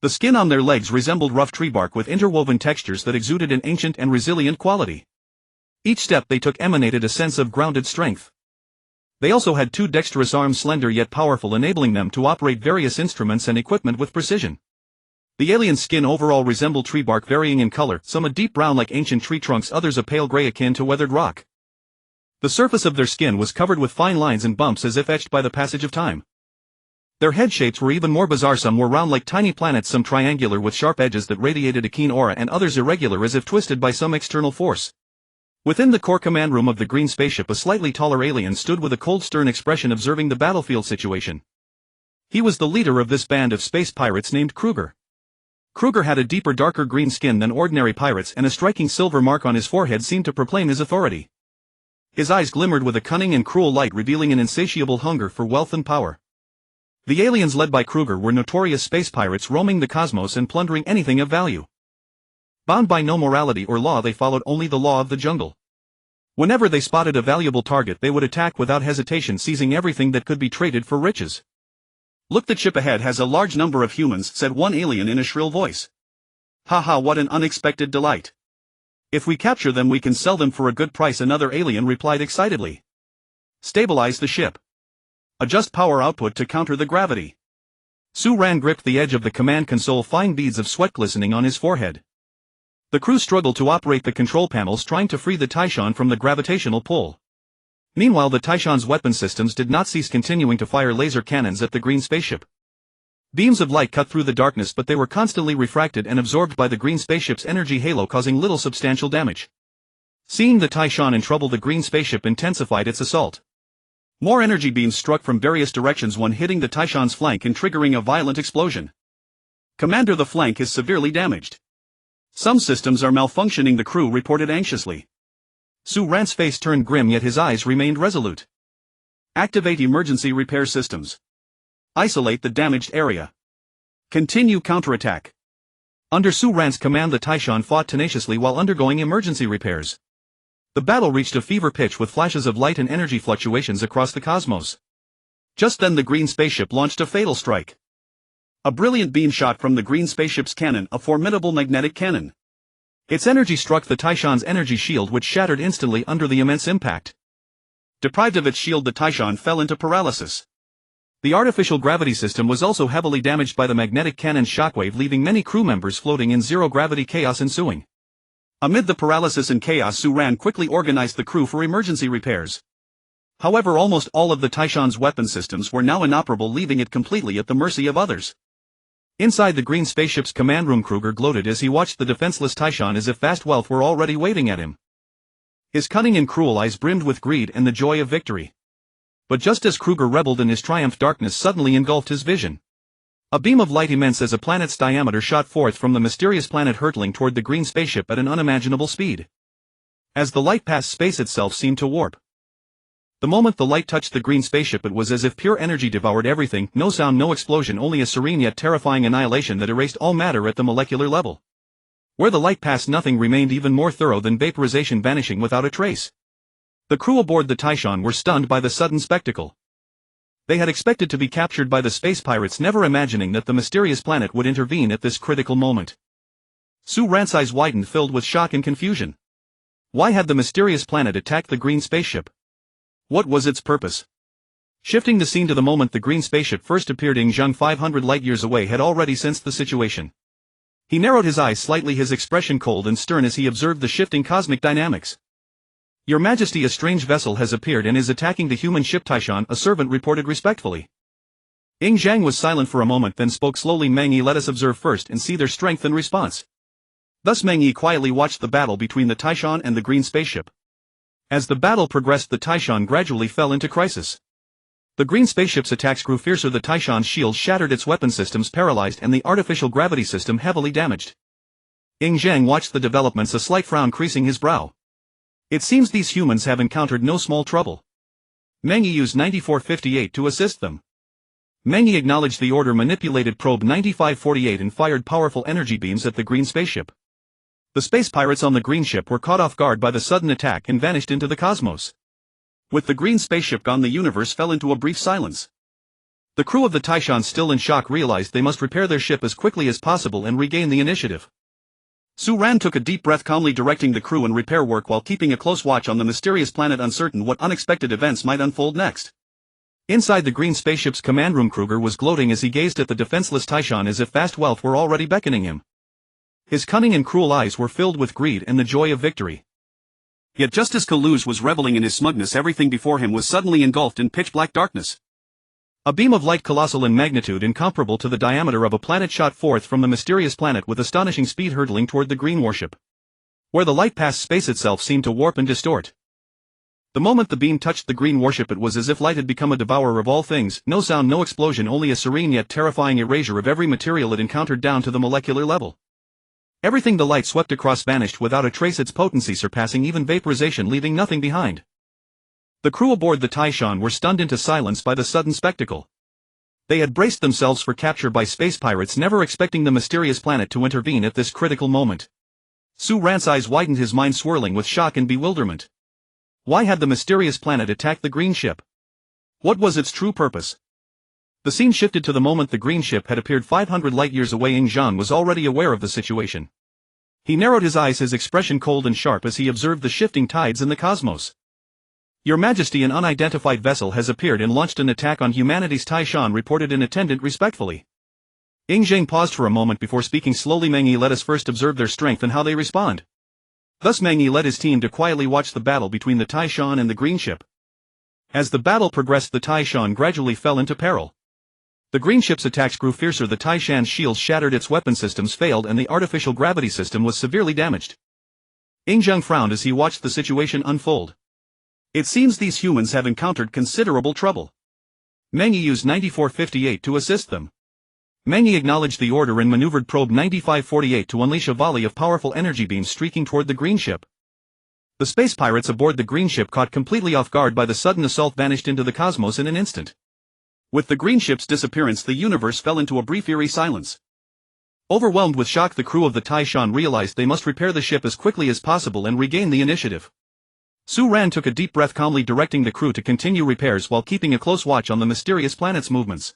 The skin on their legs resembled rough tree bark with interwoven textures that exuded an ancient and resilient quality. Each step they took emanated a sense of grounded strength. They also had two dexterous arms, slender yet powerful, enabling them to operate various instruments and equipment with precision. The alien's skin overall resembled tree bark, varying in color, some a deep brown like ancient tree trunks, others a pale gray akin to weathered rock. The surface of their skin was covered with fine lines and bumps as if etched by the passage of time. Their head shapes were even more bizarre, some were round like tiny planets, some triangular with sharp edges that radiated a keen aura, and others irregular as if twisted by some external force. Within the core command room of the green spaceship a slightly taller alien stood with a cold, stern expression, observing the battlefield situation. He was the leader of this band of space pirates named Kruger. Kruger had a deeper, darker green skin than ordinary pirates, and a striking silver mark on his forehead seemed to proclaim his authority. His eyes glimmered with a cunning and cruel light, revealing an insatiable hunger for wealth and power. The aliens led by Kruger were notorious space pirates roaming the cosmos and plundering anything of value. Bound by no morality or law, they followed only the law of the jungle. Whenever they spotted a valuable target they would attack without hesitation, seizing everything that could be traded for riches. "Look, the ship ahead has a large number of humans," said one alien in a shrill voice. "Haha, what an unexpected delight. If we capture them we can sell them for a good price," another alien replied excitedly. "Stabilize the ship. Adjust power output to counter the gravity." Su Ran gripped the edge of the command console, fine beads of sweat glistening on his forehead. The crew struggled to operate the control panels, trying to free the Taishan from the gravitational pull. Meanwhile the Taishan's weapon systems did not cease continuing to fire laser cannons at the green spaceship. Beams of light cut through the darkness, but they were constantly refracted and absorbed by the green spaceship's energy halo, causing little substantial damage. Seeing the Taishan in trouble, the green spaceship intensified its assault. More energy beams struck from various directions, one hitting the Taishan's flank and triggering a violent explosion. "Commander, the flank is severely damaged. Some systems are malfunctioning," the crew reported anxiously. Su Ran's face turned grim, yet his eyes remained resolute. "Activate emergency repair systems. Isolate the damaged area. Continue counterattack." Under Su Ran's command the Taishan fought tenaciously while undergoing emergency repairs. The battle reached a fever pitch with flashes of light and energy fluctuations across the cosmos. Just then the green spaceship launched a fatal strike. A brilliant beam shot from the green spaceship's cannon, a formidable magnetic cannon. Its energy struck the Taishan's energy shield, which shattered instantly under the immense impact. Deprived of its shield, the Taishan fell into paralysis. The artificial gravity system was also heavily damaged by the magnetic cannon's shockwave, leaving many crew members floating in zero-gravity chaos ensuing. Amid the paralysis and chaos, Su Ran quickly organized the crew for emergency repairs. However, almost all of the Taishan's weapon systems were now inoperable, leaving it completely at the mercy of others. Inside the green spaceship's command room, Kruger gloated as he watched the defenseless Taishan as if vast wealth were already waiting at him. His cunning and cruel eyes brimmed with greed and the joy of victory. But just as Kruger reveled in his triumph, darkness suddenly engulfed his vision. A beam of light immense as a planet's diameter shot forth from the mysterious planet, hurtling toward the green spaceship at an unimaginable speed. As the light passed, space itself seemed to warp. The moment the light touched the green spaceship it was as if pure energy devoured everything, no sound, no explosion, only a serene yet terrifying annihilation that erased all matter at the molecular level. Where the light passed nothing remained, even more thorough than vaporization, vanishing without a trace. The crew aboard the Taishan were stunned by the sudden spectacle. They had expected to be captured by the space pirates, never imagining that the mysterious planet would intervene at this critical moment. Su Ran's eyes widened, filled with shock and confusion. Why had the mysterious planet attacked the green spaceship? What was its purpose? Shifting the scene to the moment the green spaceship first appeared, Zhang 500 light-years away had already sensed the situation. He narrowed his eyes slightly, his expression cold and stern as he observed the shifting cosmic dynamics. Your Majesty, a strange vessel has appeared and is attacking the human ship Taishan, a servant reported respectfully. Zhang was silent for a moment, then spoke slowly. Manga, let us observe first and see their strength and response. Thus Manga quietly watched the battle between the Taishan and the green spaceship. As the battle progressed, the Taishan gradually fell into crisis. The green spaceship's attacks grew fiercer, the Taishan's shield shattered, its weapon systems paralyzed and the artificial gravity system heavily damaged. Zhang watched the developments, a slight frown creasing his brow. It seems these humans have encountered no small trouble. Manga used 9458 to assist them. Manga acknowledged the order, manipulated probe 9548 and fired powerful energy beams at the green spaceship. The space pirates on the green ship were caught off guard by the sudden attack and vanished into the cosmos. With the green spaceship gone, the universe fell into a brief silence. The crew of the Taishan, still in shock, realized they must repair their ship as quickly as possible and regain the initiative. Su Ran took a deep breath, calmly directing the crew and repair work while keeping a close watch on the mysterious planet, uncertain what unexpected events might unfold next. Inside the green spaceship's command room, Kruger was gloating as he gazed at the defenseless Taishan as if vast wealth were already beckoning him. His cunning and cruel eyes were filled with greed and the joy of victory. Yet just as Kaluge was reveling in his smugness, everything before him was suddenly engulfed in pitch-black darkness. A beam of light colossal in magnitude, incomparable to the diameter of a planet, shot forth from the mysterious planet with astonishing speed, hurtling toward the green warship. Where the light passed, space itself seemed to warp and distort. The moment the beam touched the green warship, it was as if light had become a devourer of all things, no sound, no explosion, only a serene yet terrifying erasure of every material it encountered down to the molecular level. Everything the light swept across vanished without a trace, its potency surpassing even vaporization, leaving nothing behind. The crew aboard the Taishan were stunned into silence by the sudden spectacle. They had braced themselves for capture by space pirates, never expecting the mysterious planet to intervene at this critical moment. Su Ran's eyes widened, his mind swirling with shock and bewilderment. Why had the mysterious planet attacked the green ship? What was its true purpose? The scene shifted to the moment the green ship had appeared 500 light-years away. Zhang was already aware of the situation. He narrowed his eyes, his expression cold and sharp as he observed the shifting tides in the cosmos. Your Majesty, an unidentified vessel has appeared and launched an attack on humanity's Taishan, reported an attendant respectfully. Zhang paused for a moment before speaking slowly. Manga, let us first observe their strength and how they respond. Thus Manga led his team to quietly watch the battle between the Taishan and the green ship. As the battle progressed, the Taishan gradually fell into peril. The green ship's attacks grew fiercer, the Taishan's shields shattered, its weapon systems failed and the artificial gravity system was severely damaged. Zhang frowned as he watched the situation unfold. It seems these humans have encountered considerable trouble. Manga used 9458 to assist them. Manga acknowledged the order and maneuvered probe 9548 to unleash a volley of powerful energy beams streaking toward the green ship. The space pirates aboard the green ship, caught completely off guard by the sudden assault, vanished into the cosmos in an instant. With the green ship's disappearance, the universe fell into a brief eerie silence. Overwhelmed with shock, the crew of the Taishan realized they must repair the ship as quickly as possible and regain the initiative. Su Ran took a deep breath, calmly directing the crew to continue repairs while keeping a close watch on the mysterious planet's movements.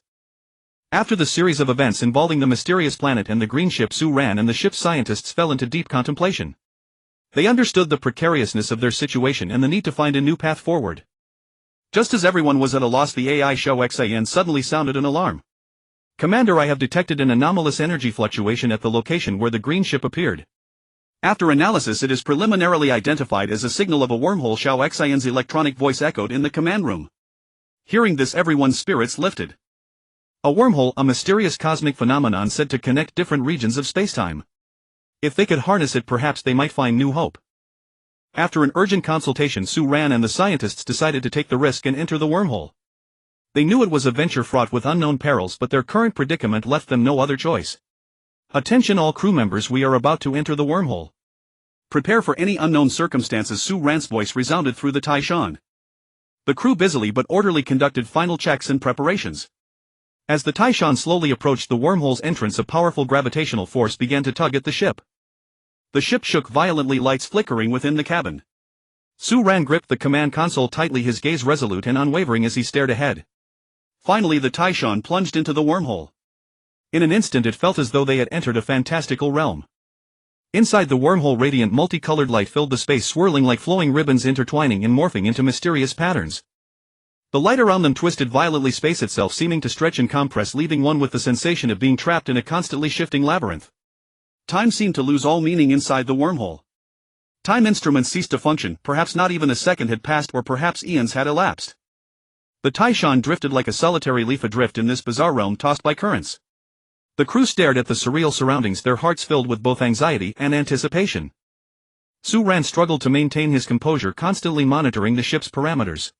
After the series of events involving the mysterious planet and the green ship, Su Ran and the ship's scientists fell into deep contemplation. They understood the precariousness of their situation and the need to find a new path forward. Just as everyone was at a loss, the AI Shou Xan suddenly sounded an alarm. Commander, I have detected an anomalous energy fluctuation at the location where the green ship appeared. After analysis, it is preliminarily identified as a signal of a wormhole. Shou Xan's electronic voice echoed in the command room. Hearing this, everyone's spirits lifted. A wormhole, a mysterious cosmic phenomenon said to connect different regions of spacetime. If they could harness it, perhaps they might find new hope. After an urgent consultation, Su Ran and the scientists decided to take the risk and enter the wormhole. They knew it was a venture fraught with unknown perils, but their current predicament left them no other choice. Attention all crew members, we are about to enter the wormhole. Prepare for any unknown circumstances. Su Ran's voice resounded through the Taishan. The crew busily but orderly conducted final checks and preparations. As the Taishan slowly approached the wormhole's entrance, a powerful gravitational force began to tug at the ship. The ship shook violently, lights flickering within the cabin. Su Ran gripped the command console tightly, his gaze resolute and unwavering as he stared ahead. Finally, the Taishan plunged into the wormhole. In an instant, it felt as though they had entered a fantastical realm. Inside the wormhole, radiant multicolored light filled the space, swirling like flowing ribbons, intertwining and morphing into mysterious patterns. The light around them twisted violently, space itself seeming to stretch and compress, leaving one with the sensation of being trapped in a constantly shifting labyrinth. Time seemed to lose all meaning inside the wormhole. Time instruments ceased to function, perhaps not even a second had passed, or perhaps eons had elapsed. The Taishan drifted like a solitary leaf adrift in this bizarre realm, tossed by currents. The crew stared at the surreal surroundings, their hearts filled with both anxiety and anticipation. Su Ran struggled to maintain his composure, constantly monitoring the ship's parameters.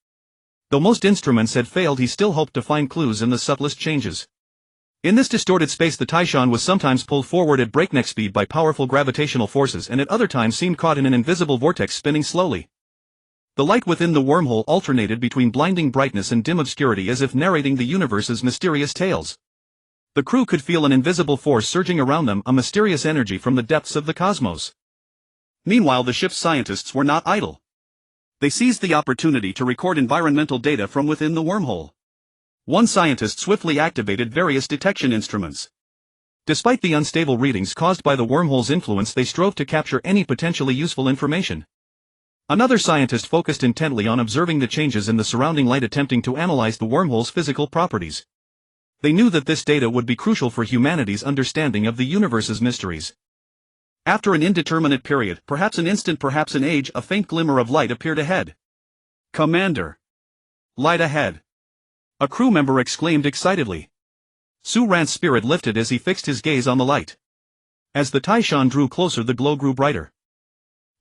Though most instruments had failed, he still hoped to find clues in the subtlest changes. In this distorted space, the Taishan was sometimes pulled forward at breakneck speed by powerful gravitational forces, and at other times seemed caught in an invisible vortex spinning slowly. The light within the wormhole alternated between blinding brightness and dim obscurity, as if narrating the universe's mysterious tales. The crew could feel an invisible force surging around them, a mysterious energy from the depths of the cosmos. Meanwhile, the ship's scientists were not idle. They seized the opportunity to record environmental data from within the wormhole. One scientist swiftly activated various detection instruments. Despite the unstable readings caused by the wormhole's influence, they strove to capture any potentially useful information. Another scientist focused intently on observing the changes in the surrounding light, attempting to analyze the wormhole's physical properties. They knew that this data would be crucial for humanity's understanding of the universe's mysteries. After an indeterminate period, perhaps an instant, perhaps an age, a faint glimmer of light appeared ahead. "Commander! Light ahead!" a crew member exclaimed excitedly. Su Ran's spirit lifted as he fixed his gaze on the light. As the Taishan drew closer, the glow grew brighter.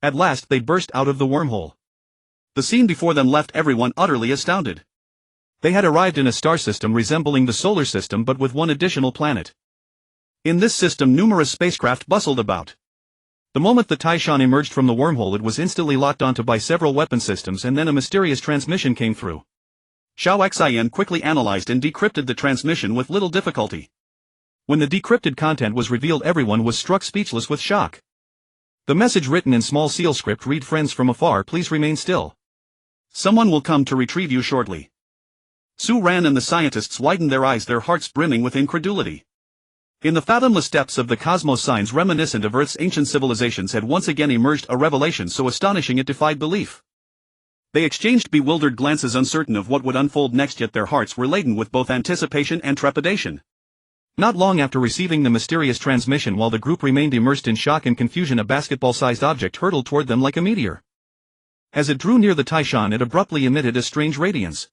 At last they burst out of the wormhole. The scene before them left everyone utterly astounded. They had arrived in a star system resembling the solar system, but with one additional planet. In this system, numerous spacecraft bustled about. The moment the Taishan emerged from the wormhole, it was instantly locked onto by several weapon systems, and then a mysterious transmission came through. Xiao Xian quickly analyzed and decrypted the transmission with little difficulty. When the decrypted content was revealed, everyone was struck speechless with shock. The message, written in small seal script, read: "Friends from afar, please remain still. Someone will come to retrieve you shortly." Su Ran and the scientists widened their eyes, their hearts brimming with incredulity. In the fathomless depths of the cosmos, signs reminiscent of Earth's ancient civilizations had once again emerged, a revelation so astonishing it defied belief. They exchanged bewildered glances, uncertain of what would unfold next, yet their hearts were laden with both anticipation and trepidation. Not long after receiving the mysterious transmission, while the group remained immersed in shock and confusion, a basketball-sized object hurtled toward them like a meteor. As it drew near the Taishan, it abruptly emitted a strange radiance.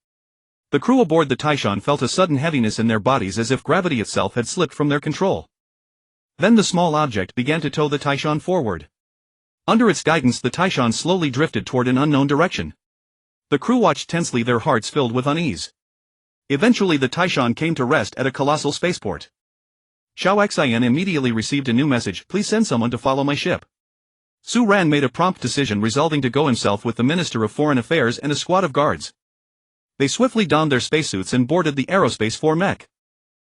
The crew aboard the Taishan felt a sudden heaviness in their bodies, as if gravity itself had slipped from their control. Then the small object began to tow the Taishan forward. Under its guidance, the Taishan slowly drifted toward an unknown direction. The crew watched tensely, their hearts filled with unease. Eventually the Taishan came to rest at a colossal spaceport. Xiao Xian immediately received a new message: "Please send someone to follow my ship." Su Ran made a prompt decision, resolving to go himself with the Minister of Foreign Affairs and a squad of guards. They swiftly donned their spacesuits and boarded the Aerospace 4 mech.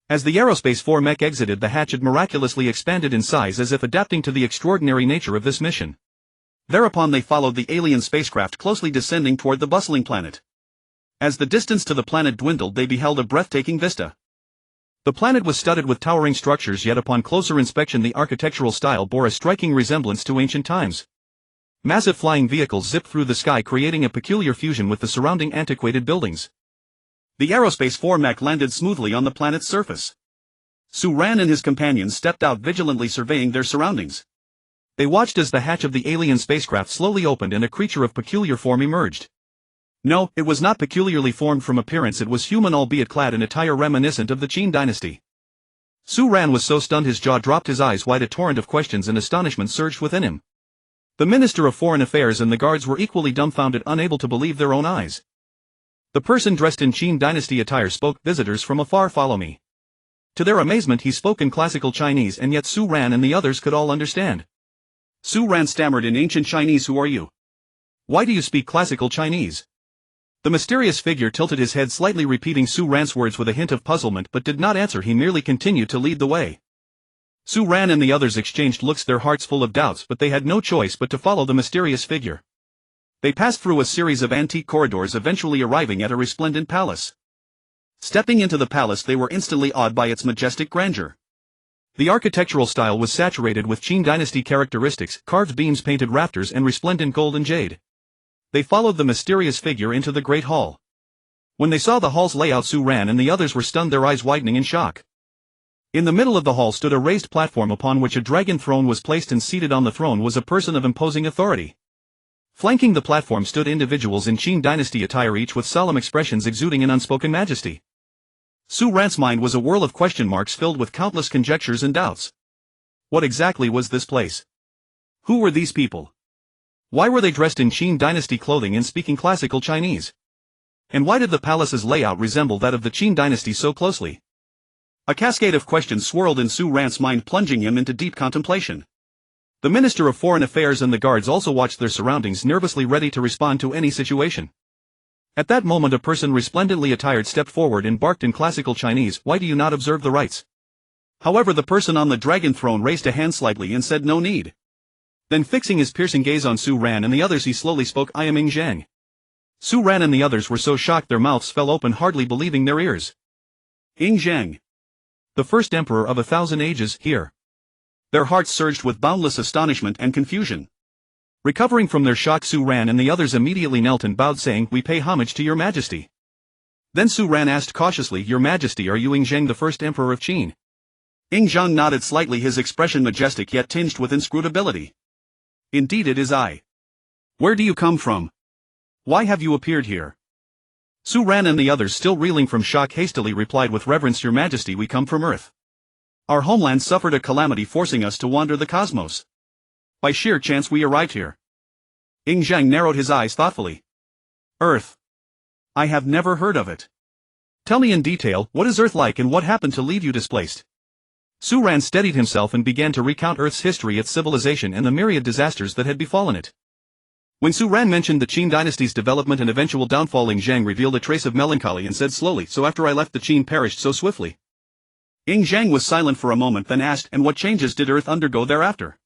As the Aerospace 4 mech exited, the hatch had miraculously expanded in size, as if adapting to the extraordinary nature of this mission. Thereupon they followed the alien spacecraft, closely descending toward the bustling planet. As the distance to the planet dwindled, they beheld a breathtaking vista. The planet was studded with towering structures, yet upon closer inspection the architectural style bore a striking resemblance to ancient times. Massive flying vehicles zipped through the sky, creating a peculiar fusion with the surrounding antiquated buildings. The Aerospace 4 mech landed smoothly on the planet's surface. Su Ran and his companions stepped out, vigilantly surveying their surroundings. They watched as the hatch of the alien spacecraft slowly opened and a creature of peculiar form emerged. No, it was not peculiarly formed from appearance, it was human, albeit clad in attire reminiscent of the Qin dynasty. Su Ran was so stunned his jaw dropped, his eyes wide, a torrent of questions and astonishment surged within him. The Minister of Foreign Affairs and the guards were equally dumbfounded, unable to believe their own eyes. The person dressed in Qin dynasty attire spoke: "Visitors from afar, follow me." To their amazement, he spoke in classical Chinese, and yet Su Ran and the others could all understand. Su Ran stammered in ancient Chinese: "Who are you? Why do you speak classical Chinese?" The mysterious figure tilted his head slightly, repeating Su Ran's words with a hint of puzzlement, but did not answer. He merely continued to lead the way. Su Ran and the others exchanged looks, their hearts full of doubts, but they had no choice but to follow the mysterious figure. They passed through a series of antique corridors, eventually arriving at a resplendent palace. Stepping into the palace, they were instantly awed by its majestic grandeur. The architectural style was saturated with Qin dynasty characteristics, carved beams, painted rafters, and resplendent gold and jade. They followed the mysterious figure into the great hall. When they saw the hall's layout, Su Ran and the others were stunned, their eyes widening in shock. In the middle of the hall stood a raised platform upon which a dragon throne was placed, and seated on the throne was a person of imposing authority. Flanking the platform stood individuals in Qin dynasty attire, each with solemn expressions exuding an unspoken majesty. Su Ran's mind was a whirl of question marks filled with countless conjectures and doubts. What exactly was this place? Who were these people? Why were they dressed in Qin dynasty clothing and speaking classical Chinese? And why did the palace's layout resemble that of the Qin dynasty so closely? A cascade of questions swirled in Su Ran's mind, plunging him into deep contemplation. The Minister of Foreign Affairs and the guards also watched their surroundings, nervously ready to respond to any situation. At that moment a person resplendently attired stepped forward and barked in classical Chinese, "Why do you not observe the rites?" However, the person on the dragon throne raised a hand slightly and said, "No need." Then, fixing his piercing gaze on Su Ran and the others, he slowly spoke, "I am Ing Zhang." Su Ran and the others were so shocked their mouths fell open, hardly believing their ears. Ing Zhang, the first emperor of 1,000 ages, here. Their hearts surged with boundless astonishment and confusion. Recovering from their shock, Su Ran and the others immediately knelt and bowed, saying, "We pay homage to your majesty." Then Su Ran asked cautiously, "Your majesty, are you Ing Zhang, the first emperor of Qin?" Ing Zhang nodded slightly, his expression majestic yet tinged with inscrutability. "Indeed it is I." "Where do you come from? Why have you appeared here?" Su Ran and the others, still reeling from shock, hastily replied with reverence, "Your majesty, we come from Earth. Our homeland suffered a calamity, forcing us to wander the cosmos. By sheer chance we arrived here." Ing Zhang narrowed his eyes thoughtfully. "Earth. I have never heard of it. Tell me in detail, what is Earth like and what happened to leave you displaced?" Su Ran steadied himself and began to recount Earth's history, its civilization, and the myriad disasters that had befallen it. When Su Ran mentioned the Qin dynasty's development and eventual downfall, Ing Zhang revealed a trace of melancholy and said slowly, "So after I left, the Qin perished so swiftly?" Ing Zhang was silent for a moment, then asked, "And what changes did Earth undergo thereafter?"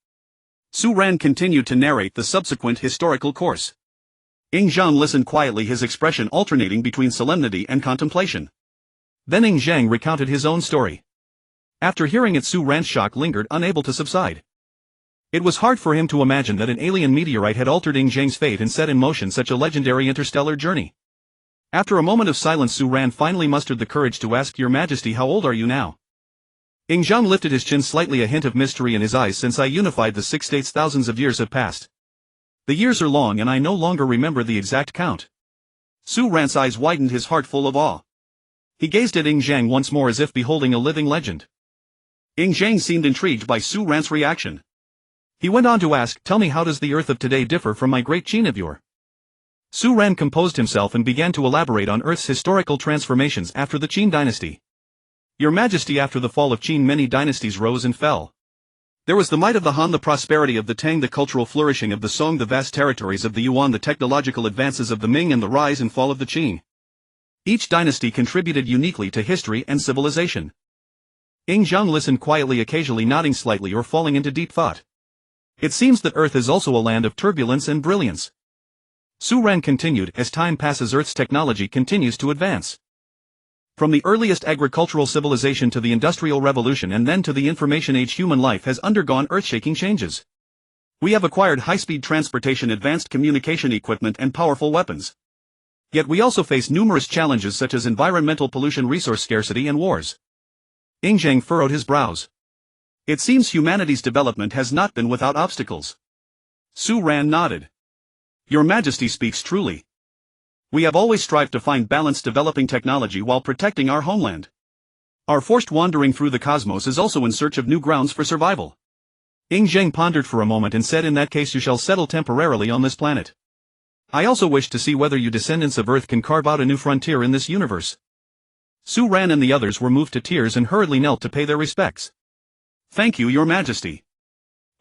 Su Ran continued to narrate the subsequent historical course. Ing Zhang listened quietly, his expression alternating between solemnity and contemplation. Then Ing Zhang recounted his own story. After hearing it, Su Ran's shock lingered, unable to subside. It was hard for him to imagine that an alien meteorite had altered Ing Zhang's fate and set in motion such a legendary interstellar journey. After a moment of silence, Su Ran finally mustered the courage to ask, "Your Majesty, how old are you now?" Ing Zhang lifted his chin slightly, a hint of mystery in his eyes. "Since I unified the 6 states, thousands of years have passed. The years are long and I no longer remember the exact count." Su Ran's eyes widened, his heart full of awe. He gazed at Ing Zhang once more as if beholding a living legend. Ing Zhang seemed intrigued by Su Ran's reaction. He went on to ask, "Tell me, how does the Earth of today differ from my great Qin of yore?" Su Ran composed himself and began to elaborate on Earth's historical transformations after the Qin dynasty. "Your Majesty, after the fall of Qin, many dynasties rose and fell. There was the might of the Han, the prosperity of the Tang, the cultural flourishing of the Song, the vast territories of the Yuan, the technological advances of the Ming, and the rise and fall of the Qing. Each dynasty contributed uniquely to history and civilization." Ing Zhang listened quietly, occasionally nodding slightly or falling into deep thought. "It seems that Earth is also a land of turbulence and brilliance." Su Ran continued, "As time passes, Earth's technology continues to advance. From the earliest agricultural civilization to the Industrial Revolution and then to the Information Age, human life has undergone earth-shaking changes. We have acquired high-speed transportation, advanced communication equipment, and powerful weapons. Yet we also face numerous challenges such as environmental pollution, resource scarcity, and wars." Ing Zhang furrowed his brows. "It seems humanity's development has not been without obstacles." Su Ran nodded. "Your Majesty speaks truly. We have always strived to find balance, developing technology while protecting our homeland. Our forced wandering through the cosmos is also in search of new grounds for survival." Ing Zhang pondered for a moment and said, "In that case you shall settle temporarily on this planet. I also wish to see whether you descendants of Earth can carve out a new frontier in this universe." Su Ran and the others were moved to tears and hurriedly knelt to pay their respects. "Thank you, Your Majesty.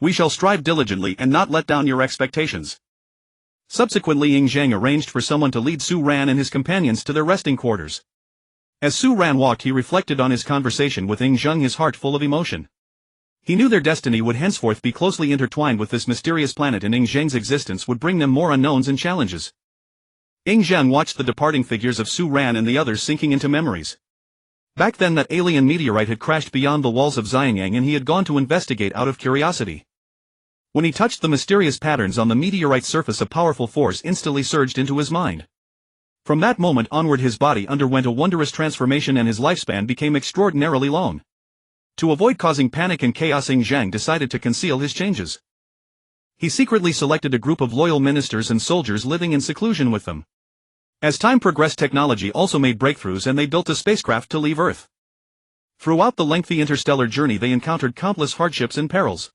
We shall strive diligently and not let down your expectations." Subsequently, Ing Zhang arranged for someone to lead Su Ran and his companions to their resting quarters. As Su Ran walked, he reflected on his conversation with Ing Zhang, his heart full of emotion. He knew their destiny would henceforth be closely intertwined with this mysterious planet, and Ing Zhang's existence would bring them more unknowns and challenges. Ing Zhang watched the departing figures of Su Ran and the others sinking into memories. Back then that alien meteorite had crashed beyond the walls of Xianyang and he had gone to investigate out of curiosity. When he touched the mysterious patterns on the meteorite's surface, a powerful force instantly surged into his mind. From that moment onward his body underwent a wondrous transformation and his lifespan became extraordinarily long. To avoid causing panic and chaos, Zhang decided to conceal his changes. He secretly selected a group of loyal ministers and soldiers living in seclusion with them. As time progressed, technology also made breakthroughs and they built a spacecraft to leave Earth. Throughout the lengthy interstellar journey they encountered countless hardships and perils.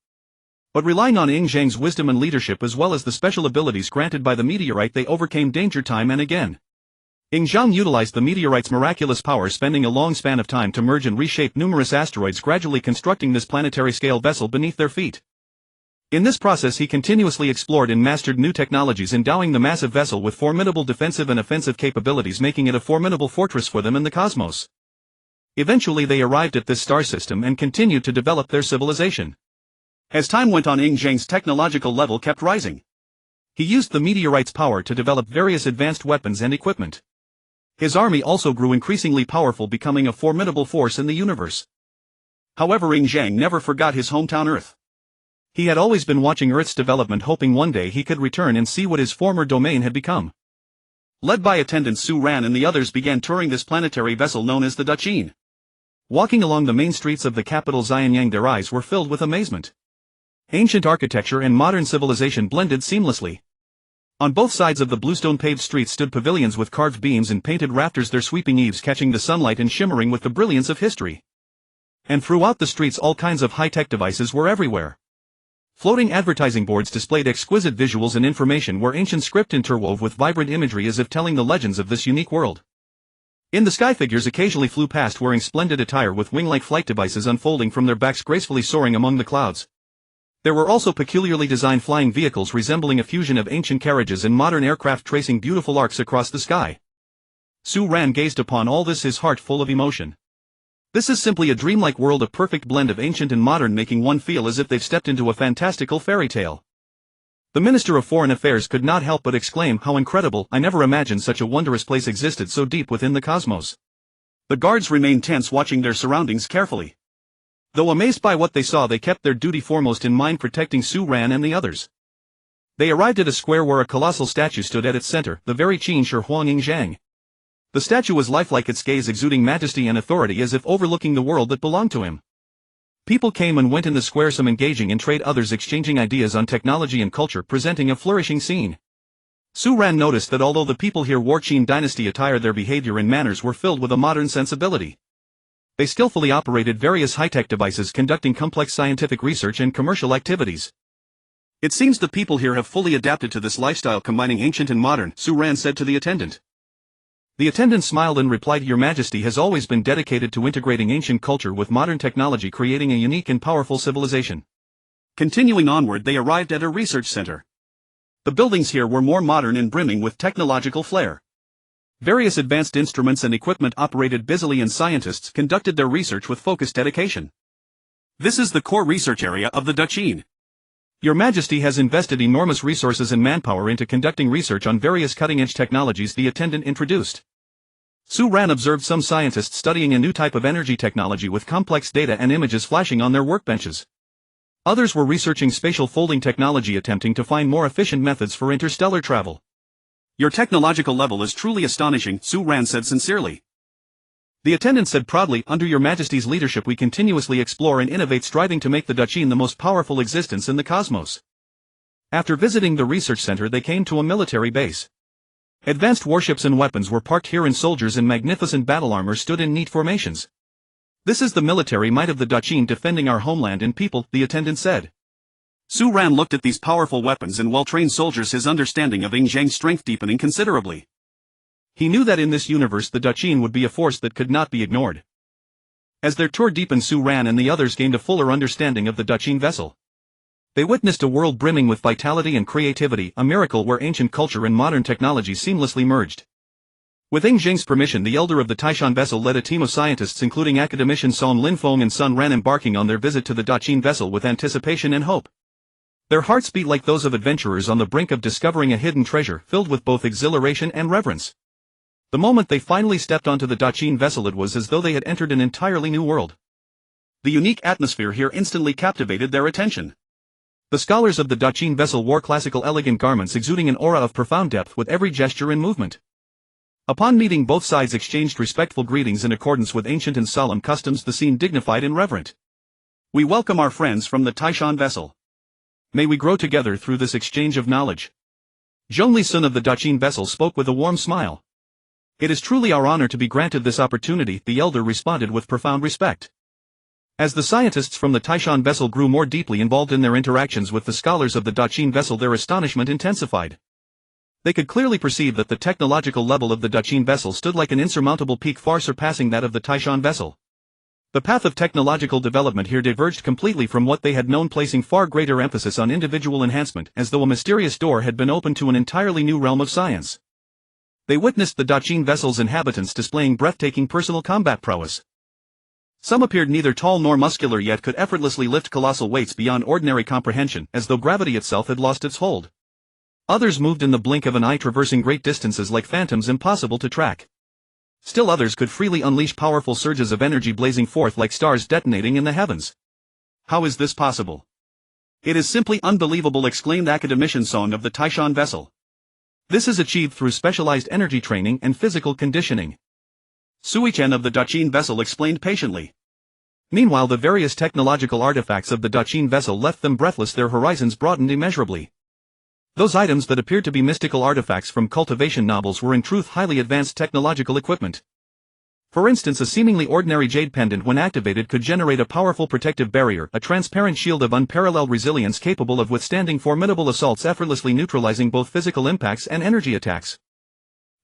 But relying on Zhang's wisdom and leadership as well as the special abilities granted by the meteorite, they overcame danger time and again. Zhang utilized the meteorite's miraculous power, spending a long span of time to merge and reshape numerous asteroids, gradually constructing this planetary-scale vessel beneath their feet. In this process he continuously explored and mastered new technologies, endowing the massive vessel with formidable defensive and offensive capabilities, making it a formidable fortress for them in the cosmos. Eventually they arrived at this star system and continued to develop their civilization. As time went on, Zhang's technological level kept rising. He used the meteorite's power to develop various advanced weapons and equipment. His army also grew increasingly powerful, becoming a formidable force in the universe. However, Zhang never forgot his hometown Earth. He had always been watching Earth's development, hoping one day he could return and see what his former domain had become. Led by attendant Su Ran and the others began touring this planetary vessel known as the Dachine. Walking along the main streets of the capital Xianyang, their eyes were filled with amazement. Ancient architecture and modern civilization blended seamlessly. On both sides of the bluestone-paved streets stood pavilions with carved beams and painted rafters, their sweeping eaves catching the sunlight and shimmering with the brilliance of history. And throughout the streets all kinds of high-tech devices were everywhere. Floating advertising boards displayed exquisite visuals and information where ancient script interwove with vibrant imagery as if telling the legends of this unique world. In the sky, figures occasionally flew past wearing splendid attire with wing-like flight devices unfolding from their backs, gracefully soaring among the clouds. There were also peculiarly designed flying vehicles resembling a fusion of ancient carriages and modern aircraft, tracing beautiful arcs across the sky. Su Ran gazed upon all this, his heart full of emotion. This is simply a dreamlike world, a perfect blend of ancient and modern, making one feel as if they've stepped into a fantastical fairy tale. The Minister of Foreign Affairs could not help but exclaim, "How incredible! I never imagined such a wondrous place existed so deep within the cosmos." The guards remained tense, watching their surroundings carefully. Though amazed by what they saw, they kept their duty foremost in mind, protecting Su Ran and the others. They arrived at a square where a colossal statue stood at its center, the very Qin Shi Huang Zhang. The statue was lifelike, its gaze exuding majesty and authority as if overlooking the world that belonged to him. People came and went in the square, some engaging in trade, others exchanging ideas on technology and culture, presenting a flourishing scene. Su Ran noticed that although the people here wore Qin dynasty attire, their behavior and manners were filled with a modern sensibility. They skillfully operated various high-tech devices, conducting complex scientific research and commercial activities. "It seems the people here have fully adapted to this lifestyle, combining ancient and modern," Su Ran said to the attendant. The attendant smiled and replied, "Your Majesty has always been dedicated to integrating ancient culture with modern technology, creating a unique and powerful civilization." Continuing onward, they arrived at a research center. The buildings here were more modern and brimming with technological flair. Various advanced instruments and equipment operated busily and scientists conducted their research with focused dedication. "This is the core research area of the Dachine. Your Majesty has invested enormous resources and manpower into conducting research on various cutting-edge technologies," the attendant introduced. Su Ran observed some scientists studying a new type of energy technology with complex data and images flashing on their workbenches. Others were researching spatial folding technology, attempting to find more efficient methods for interstellar travel. "Your technological level is truly astonishing," Su Ran said sincerely. The attendant said proudly, "Under Your Majesty's leadership we continuously explore and innovate, striving to make the Dachine the most powerful existence in the cosmos." After visiting the research center, they came to a military base. Advanced warships and weapons were parked here, and soldiers in magnificent battle armor stood in neat formations. "This is the military might of the Dachine, defending our homeland and people," the attendant said. Su Ran looked at these powerful weapons and well-trained soldiers, his understanding of Zhang's strength deepening considerably. He knew that in this universe the Dachine would be a force that could not be ignored. As their tour deepened, Su Ran and the others gained a fuller understanding of the Dachine vessel. They witnessed a world brimming with vitality and creativity, a miracle where ancient culture and modern technology seamlessly merged. With Zhang's permission, the elder of the Taishan vessel led a team of scientists including academician Son Linfeng and Sun Ran, embarking on their visit to the Dachine vessel with anticipation and hope. Their hearts beat like those of adventurers on the brink of discovering a hidden treasure, filled with both exhilaration and reverence. The moment they finally stepped onto the Dachin vessel, it was as though they had entered an entirely new world. The unique atmosphere here instantly captivated their attention. The scholars of the Dachin vessel wore classical elegant garments exuding an aura of profound depth with every gesture and movement. Upon meeting, both sides exchanged respectful greetings in accordance with ancient and solemn customs, the scene dignified and reverent. We welcome our friends from the Taishan vessel. May we grow together through this exchange of knowledge. Zhongli Sun of the Dachin vessel spoke with a warm smile. It is truly our honor to be granted this opportunity, the elder responded with profound respect. As the scientists from the Taishan vessel grew more deeply involved in their interactions with the scholars of the Dachin vessel, their astonishment intensified. They could clearly perceive that the technological level of the Dachin vessel stood like an insurmountable peak, far surpassing that of the Taishan vessel. The path of technological development here diverged completely from what they had known, placing far greater emphasis on individual enhancement, as though a mysterious door had been opened to an entirely new realm of science. They witnessed the Dachin vessel's inhabitants displaying breathtaking personal combat prowess. Some appeared neither tall nor muscular, yet could effortlessly lift colossal weights beyond ordinary comprehension, as though gravity itself had lost its hold. Others moved in the blink of an eye, traversing great distances like phantoms impossible to track. Still others could freely unleash powerful surges of energy, blazing forth like stars detonating in the heavens. How is this possible? It is simply unbelievable, exclaimed academician Song of the Taishan vessel. This is achieved through specialized energy training and physical conditioning. Sui-chen of the Dachin vessel explained patiently. Meanwhile, the various technological artifacts of the Dachin vessel left them breathless, their horizons broadened immeasurably. Those items that appeared to be mystical artifacts from cultivation novels were in truth highly advanced technological equipment. For instance, a seemingly ordinary jade pendant, when activated, could generate a powerful protective barrier, a transparent shield of unparalleled resilience capable of withstanding formidable assaults, effortlessly neutralizing both physical impacts and energy attacks.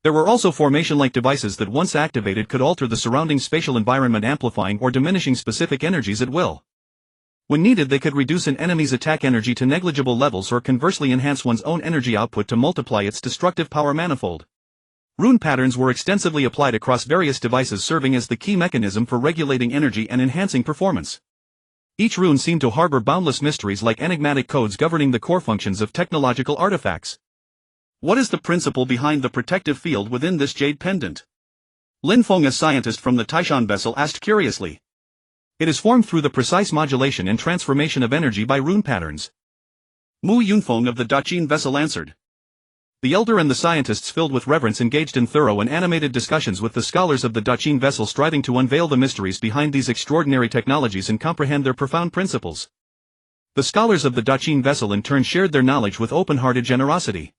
There were also formation-like devices that, once activated, could alter the surrounding spatial environment, amplifying or diminishing specific energies at will. When needed, they could reduce an enemy's attack energy to negligible levels, or conversely enhance one's own energy output to multiply its destructive power manifold. Rune patterns were extensively applied across various devices, serving as the key mechanism for regulating energy and enhancing performance. Each rune seemed to harbor boundless mysteries, like enigmatic codes governing the core functions of technological artifacts. What is the principle behind the protective field within this jade pendant? Lin Feng, a scientist from the Taishan vessel, asked curiously. It is formed through the precise modulation and transformation of energy by rune patterns. Mu Yunfeng of the Dachin vessel answered. The elder and the scientists, filled with reverence, engaged in thorough and animated discussions with the scholars of the Dachin vessel, striving to unveil the mysteries behind these extraordinary technologies and comprehend their profound principles. The scholars of the Dachin vessel in turn shared their knowledge with open-hearted generosity.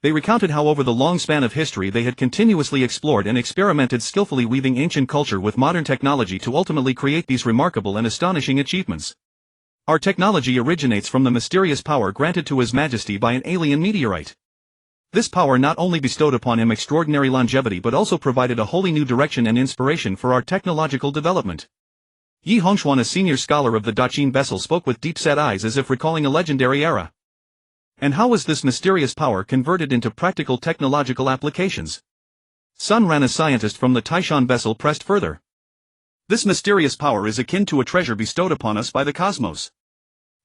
They recounted how over the long span of history they had continuously explored and experimented, skillfully weaving ancient culture with modern technology to ultimately create these remarkable and astonishing achievements. Our technology originates from the mysterious power granted to His Majesty by an alien meteorite. This power not only bestowed upon him extraordinary longevity, but also provided a wholly new direction and inspiration for our technological development. Yi Hongxuan, a senior scholar of the Dachin vessel, spoke with deep-set eyes, as if recalling a legendary era. And how was this mysterious power converted into practical technological applications? Sun Ran, a scientist from the Taishan vessel, pressed further. This mysterious power is akin to a treasure bestowed upon us by the cosmos.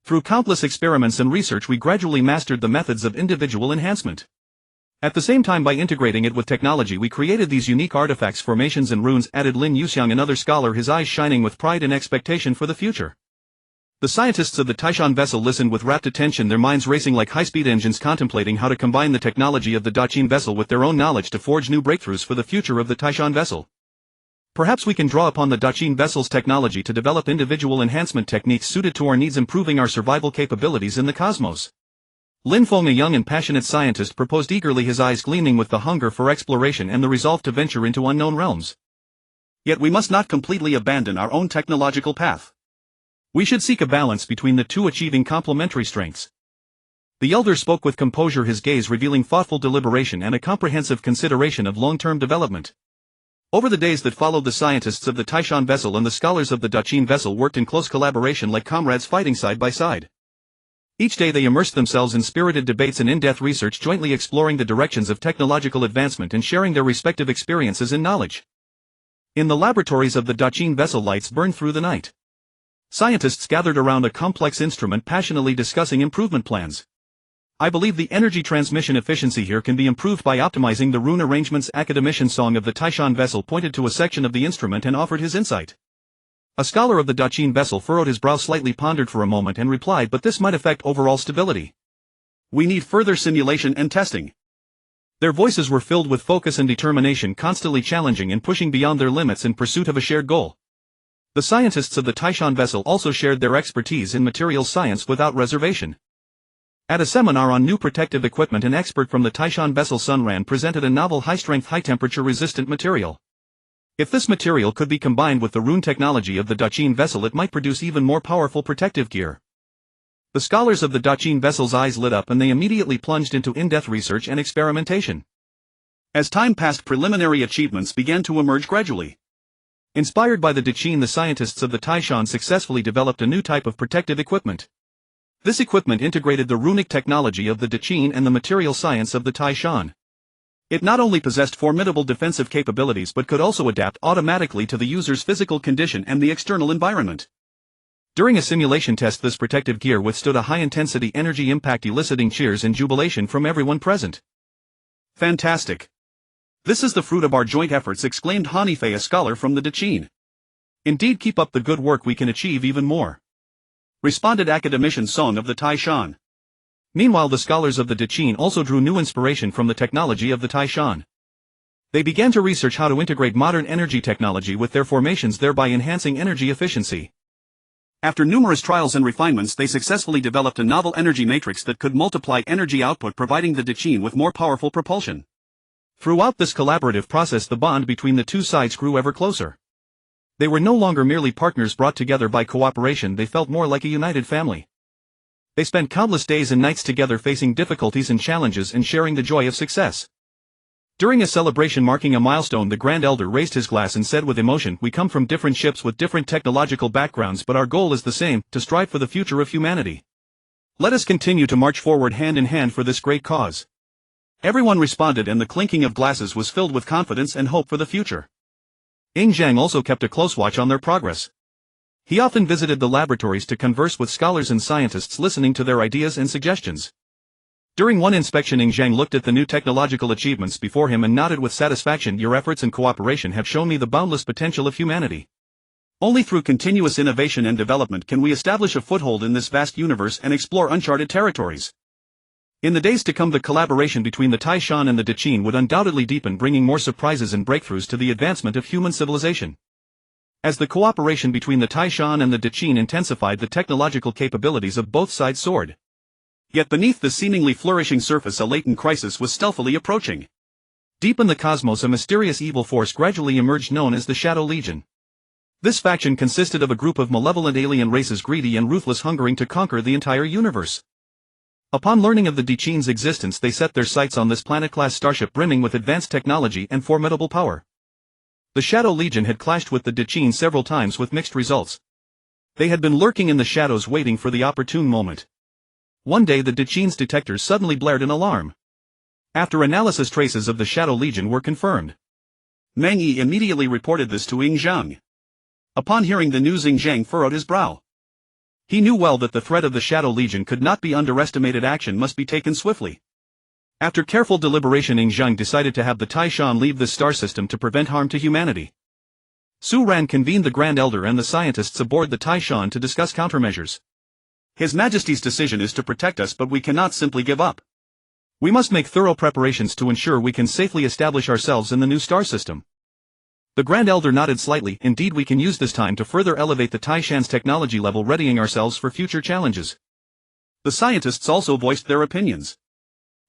Through countless experiments and research, we gradually mastered the methods of individual enhancement. At the same time, by integrating it with technology, we created these unique artifacts, formations and runes, added Lin Yuxiang, another scholar, his eyes shining with pride and expectation for the future. The scientists of the Taishan vessel listened with rapt attention, their minds racing like high-speed engines, contemplating how to combine the technology of the Dachin vessel with their own knowledge to forge new breakthroughs for the future of the Taishan vessel. Perhaps we can draw upon the Dachin vessel's technology to develop individual enhancement techniques suited to our needs, improving our survival capabilities in the cosmos. Lin Feng, a young and passionate scientist, proposed eagerly, his eyes gleaming with the hunger for exploration and the resolve to venture into unknown realms. Yet we must not completely abandon our own technological path. We should seek a balance between the two, achieving complementary strengths. The elder spoke with composure, his gaze revealing thoughtful deliberation and a comprehensive consideration of long-term development. Over the days that followed, the scientists of the Taishan vessel and the scholars of the Dachin vessel worked in close collaboration, like comrades fighting side by side. Each day they immersed themselves in spirited debates and in-depth research, jointly exploring the directions of technological advancement and sharing their respective experiences and knowledge. In the laboratories of the Dachin vessel, lights burned through the night. Scientists gathered around a complex instrument, passionately discussing improvement plans. I believe the energy transmission efficiency here can be improved by optimizing the rune arrangements. Academician Song of the Taishan vessel pointed to a section of the instrument and offered his insight. A scholar of the Daqin vessel furrowed his brow slightly, pondered for a moment and replied, but this might affect overall stability. We need further simulation and testing. Their voices were filled with focus and determination, constantly challenging and pushing beyond their limits in pursuit of a shared goal. The scientists of the Taishan vessel also shared their expertise in materials science without reservation. At a seminar on new protective equipment, an expert from the Taishan vessel Sun Ran presented a novel high-strength, high-temperature resistant material. If this material could be combined with the rune technology of the Daqin vessel, it might produce even more powerful protective gear. The scholars of the Daqin vessel's eyes lit up and they immediately plunged into in-depth research and experimentation. As time passed, preliminary achievements began to emerge gradually. Inspired by the Daqin, the scientists of the Taishan successfully developed a new type of protective equipment. This equipment integrated the runic technology of the Daqin and the material science of the Taishan. It not only possessed formidable defensive capabilities but could also adapt automatically to the user's physical condition and the external environment. During a simulation test, this protective gear withstood a high-intensity energy impact, eliciting cheers and jubilation from everyone present. Fantastic! This is the fruit of our joint efforts, exclaimed Hanifei, a scholar from the Daqin. Indeed, keep up the good work, we can achieve even more, responded Academician Song of the Taishan. Meanwhile, the scholars of the Daqin also drew new inspiration from the technology of the Taishan. They began to research how to integrate modern energy technology with their formations, thereby enhancing energy efficiency. After numerous trials and refinements, they successfully developed a novel energy matrix that could multiply energy output, providing the Daqin with more powerful propulsion. Throughout this collaborative process, the bond between the two sides grew ever closer. They were no longer merely partners brought together by cooperation, they felt more like a united family. They spent countless days and nights together, facing difficulties and challenges and sharing the joy of success. During a celebration marking a milestone, the Grand Elder raised his glass and said with emotion, "We come from different ships with different technological backgrounds, but our goal is the same, to strive for the future of humanity. Let us continue to march forward hand in hand for this great cause." Everyone responded, and the clinking of glasses was filled with confidence and hope for the future. Ing Zhang also kept a close watch on their progress. He often visited the laboratories to converse with scholars and scientists, listening to their ideas and suggestions. During one inspection, Ing Zhang looked at the new technological achievements before him and nodded with satisfaction. "Your efforts and cooperation have shown me the boundless potential of humanity. Only through continuous innovation and development can we establish a foothold in this vast universe and explore uncharted territories." In the days to come, the collaboration between the Taishan and the Daqin would undoubtedly deepen, bringing more surprises and breakthroughs to the advancement of human civilization. As the cooperation between the Taishan and the Daqin intensified, the technological capabilities of both sides soared. Yet beneath the seemingly flourishing surface, a latent crisis was stealthily approaching. Deep in the cosmos, a mysterious evil force gradually emerged, known as the Shadow Legion. This faction consisted of a group of malevolent alien races, greedy and ruthless, hungering to conquer the entire universe. Upon learning of the Daqin's existence, they set their sights on this planet-class starship brimming with advanced technology and formidable power. The Shadow Legion had clashed with the Daqin several times with mixed results. They had been lurking in the shadows, waiting for the opportune moment. One day, the Daqin's detectors suddenly blared an alarm. After analysis, traces of the Shadow Legion were confirmed. Meng Yi immediately reported this to Ing Zhang. Upon hearing the news, Ing Zhang furrowed his brow. He knew well that the threat of the Shadow Legion could not be underestimated. Action must be taken swiftly. After careful deliberation, Ing Zhang decided to have the Taishan leave this star system to prevent harm to humanity. Su Ran convened the Grand Elder and the scientists aboard the Taishan to discuss countermeasures. "His Majesty's decision is to protect us, but we cannot simply give up. We must make thorough preparations to ensure we can safely establish ourselves in the new star system." The Grand Elder nodded slightly. "Indeed, we can use this time to further elevate the Taishan's technology level, readying ourselves for future challenges." The scientists also voiced their opinions.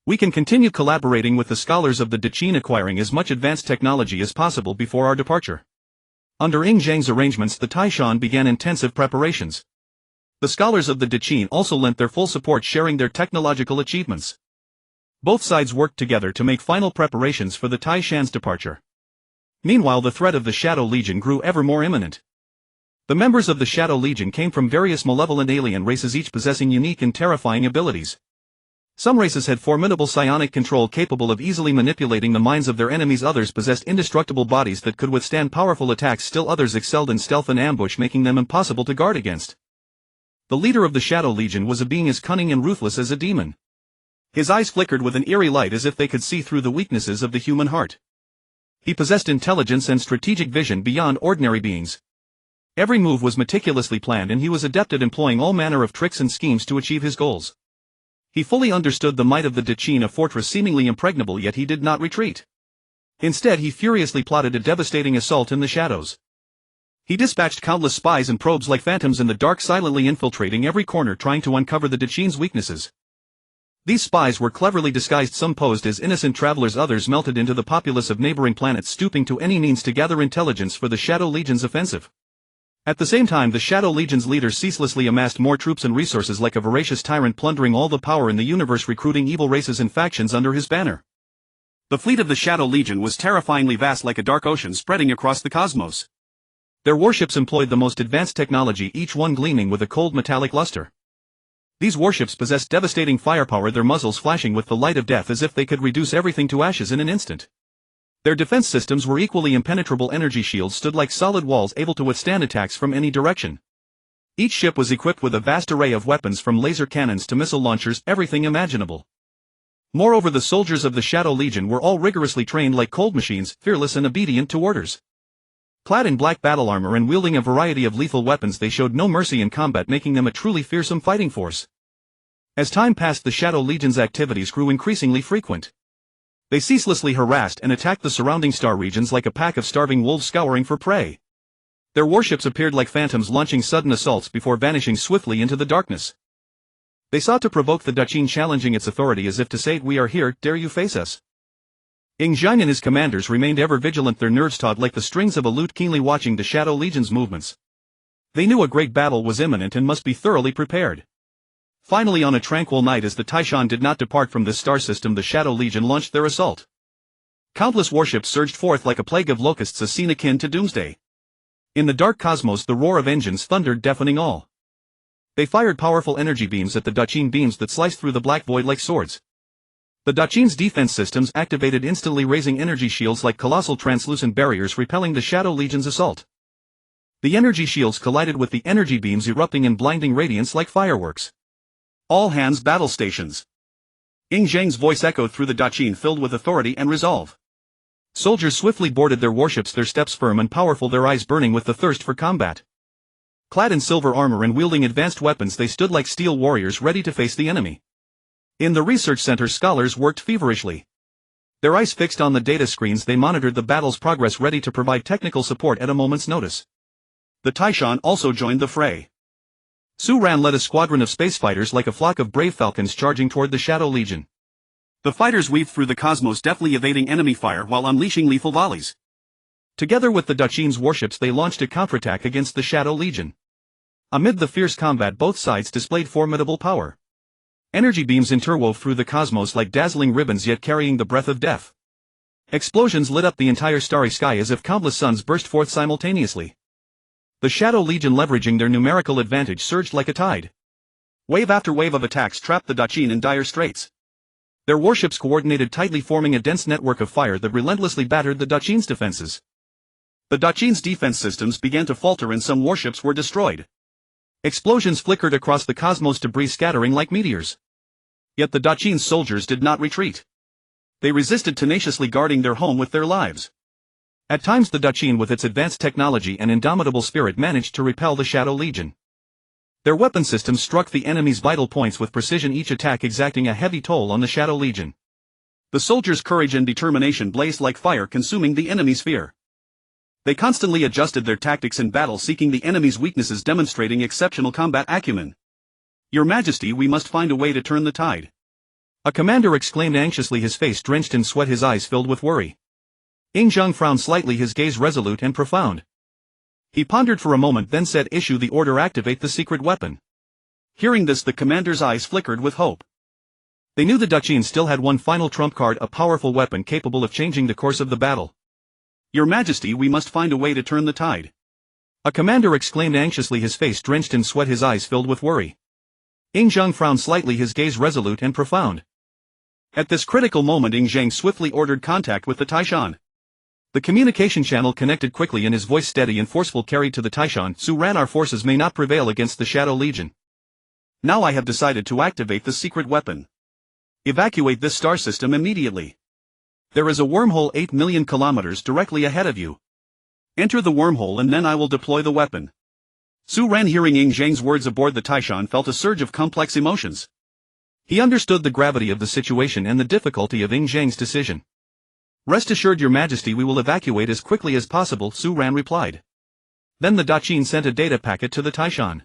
"We can continue collaborating with the scholars of the Daqin, acquiring as much advanced technology as possible before our departure." Under Ing Zhang's arrangements, the Taishan began intensive preparations. The scholars of the Daqin also lent their full support, sharing their technological achievements. Both sides worked together to make final preparations for the Taishan's departure. Meanwhile, the threat of the Shadow Legion grew ever more imminent. The members of the Shadow Legion came from various malevolent alien races, each possessing unique and terrifying abilities. Some races had formidable psionic control capable of easily manipulating the minds of their enemies, others possessed indestructible bodies that could withstand powerful attacks, still others excelled in stealth and ambush, making them impossible to guard against. The leader of the Shadow Legion was a being as cunning and ruthless as a demon. His eyes flickered with an eerie light as if they could see through the weaknesses of the human heart. He possessed intelligence and strategic vision beyond ordinary beings. Every move was meticulously planned and he was adept at employing all manner of tricks and schemes to achieve his goals. He fully understood the might of the Dachin, a fortress seemingly impregnable, yet he did not retreat. Instead he furiously plotted a devastating assault in the shadows. He dispatched countless spies and probes like phantoms in the dark, silently infiltrating every corner trying to uncover the Dachin's weaknesses. These spies were cleverly disguised, some posed as innocent travelers, others melted into the populace of neighboring planets, stooping to any means to gather intelligence for the Shadow Legion's offensive. At the same time, the Shadow Legion's leader ceaselessly amassed more troops and resources like a voracious tyrant, plundering all the power in the universe, recruiting evil races and factions under his banner. The fleet of the Shadow Legion was terrifyingly vast, like a dark ocean spreading across the cosmos. Their warships employed the most advanced technology, each one gleaming with a cold metallic luster. These warships possessed devastating firepower, their muzzles flashing with the light of death as if they could reduce everything to ashes in an instant. Their defense systems were equally impenetrable. Energy shields stood like solid walls, able to withstand attacks from any direction. Each ship was equipped with a vast array of weapons, from laser cannons to missile launchers, everything imaginable. Moreover, the soldiers of the Shadow Legion were all rigorously trained like cold machines, fearless and obedient to orders. Clad in black battle armor and wielding a variety of lethal weapons, they showed no mercy in combat, making them a truly fearsome fighting force. As time passed, the Shadow Legion's activities grew increasingly frequent. They ceaselessly harassed and attacked the surrounding star regions like a pack of starving wolves scouring for prey. Their warships appeared like phantoms, launching sudden assaults before vanishing swiftly into the darkness. They sought to provoke the Dachin, challenging its authority as if to say, "We are here, dare you face us?" Ing Zhang and his commanders remained ever vigilant, their nerves taut like the strings of a lute, keenly watching the Shadow Legion's movements. They knew a great battle was imminent and must be thoroughly prepared. Finally, on a tranquil night, as the Taishan did not depart from this star system, the Shadow Legion launched their assault. Countless warships surged forth like a plague of locusts, a scene akin to doomsday. In the dark cosmos, the roar of engines thundered, deafening all. They fired powerful energy beams at the Dachin, beams that sliced through the black void like swords. The Dachin's defense systems activated instantly, raising energy shields like colossal translucent barriers, repelling the Shadow Legion's assault. The energy shields collided with the energy beams, erupting in blinding radiance like fireworks. "All hands, battle stations." Ing Zhang's voice echoed through the Dachin, filled with authority and resolve. Soldiers swiftly boarded their warships, their steps firm and powerful, their eyes burning with the thirst for combat. Clad in silver armor and wielding advanced weapons, they stood like steel warriors ready to face the enemy. In the research center, scholars worked feverishly. Their eyes fixed on the data screens, they monitored the battle's progress, ready to provide technical support at a moment's notice. The Taishan also joined the fray. Su Ran led a squadron of space fighters like a flock of brave falcons charging toward the Shadow Legion. The fighters weaved through the cosmos, deftly evading enemy fire while unleashing lethal volleys. Together with the Dachin's warships, they launched a counterattack against the Shadow Legion. Amid the fierce combat, both sides displayed formidable power. Energy beams interwove through the cosmos like dazzling ribbons, yet carrying the breath of death. Explosions lit up the entire starry sky as if countless suns burst forth simultaneously. The Shadow Legion, leveraging their numerical advantage, surged like a tide. Wave after wave of attacks trapped the Dachin in dire straits. Their warships coordinated tightly, forming a dense network of fire that relentlessly battered the Dachin's defenses. The Dachin's defense systems began to falter and some warships were destroyed. Explosions flickered across the cosmos, debris scattering like meteors. Yet the Dachin's soldiers did not retreat. They resisted, tenaciously guarding their home with their lives. At times the Dachin, with its advanced technology and indomitable spirit, managed to repel the Shadow Legion. Their weapon systems struck the enemy's vital points with precision, each attack exacting a heavy toll on the Shadow Legion. The soldiers' courage and determination blazed like fire, consuming the enemy's fear. They constantly adjusted their tactics in battle, seeking the enemy's weaknesses, demonstrating exceptional combat acumen. "Your Majesty, we must find a way to turn the tide," a commander exclaimed anxiously, his face drenched in sweat, his eyes filled with worry. Ing Zhang frowned slightly, his gaze resolute and profound. He pondered for a moment, then said, "Issue the order, activate the secret weapon." Hearing this, the commander's eyes flickered with hope. They knew the Dachin still had one final trump card, a powerful weapon capable of changing the course of the battle. "Your Majesty, we must find a way to turn the tide," a commander exclaimed anxiously, his face drenched in sweat, his eyes filled with worry. Ing Zhang frowned slightly, his gaze resolute and profound. At this critical moment, Ing Zhang swiftly ordered contact with the Taishan. The communication channel connected quickly, and his voice steady and forceful carried to the Taishan, "Su Ran, our forces may not prevail against the Shadow Legion. Now I have decided to activate the secret weapon. Evacuate this star system immediately. There is a wormhole 8 million kilometers directly ahead of you. Enter the wormhole and then I will deploy the weapon. Su Ran, hearing Ying Zhang's words aboard the Taishan, felt a surge of complex emotions. He understood the gravity of the situation and the difficulty of Ying Zhang's decision. Rest assured, Your Majesty, we will evacuate as quickly as possible, Su Ran replied. Then the Daqin sent a data packet to the Taishan.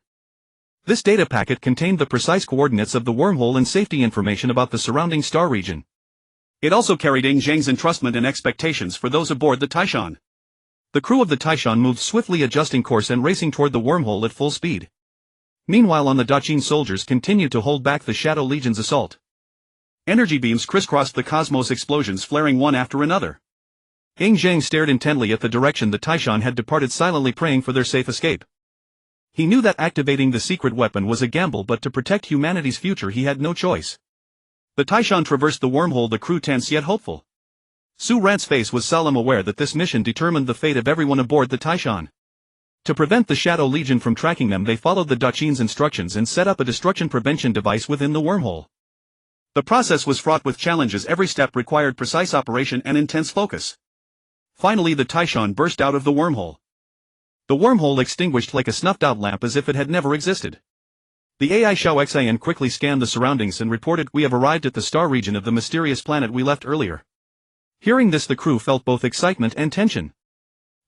This data packet contained the precise coordinates of the wormhole and safety information about the surrounding star region. It also carried Ying Zhang's entrustment and expectations for those aboard the Taishan. The crew of the Taishan moved swiftly, adjusting course and racing toward the wormhole at full speed. Meanwhile, on the Daqin, soldiers continued to hold back the Shadow Legion's assault. Energy beams crisscrossed the cosmos, explosions flaring one after another. Ying Zhang stared intently at the direction the Taishan had departed, silently praying for their safe escape. He knew that activating the secret weapon was a gamble, but to protect humanity's future he had no choice. The Taishan traversed the wormhole, the crew tense yet hopeful. Su Ran's face was solemn, aware that this mission determined the fate of everyone aboard the Taishan. To prevent the Shadow Legion from tracking them, they followed the Daqin's instructions and set up a destruction prevention device within the wormhole. The process was fraught with challenges. Every step required precise operation and intense focus. Finally, the Taishan burst out of the wormhole. The wormhole extinguished like a snuffed-out lamp, as if it had never existed. The AI Xiao Xian quickly scanned the surroundings and reported, "We have arrived at the star region of the mysterious planet we left earlier." Hearing this, the crew felt both excitement and tension.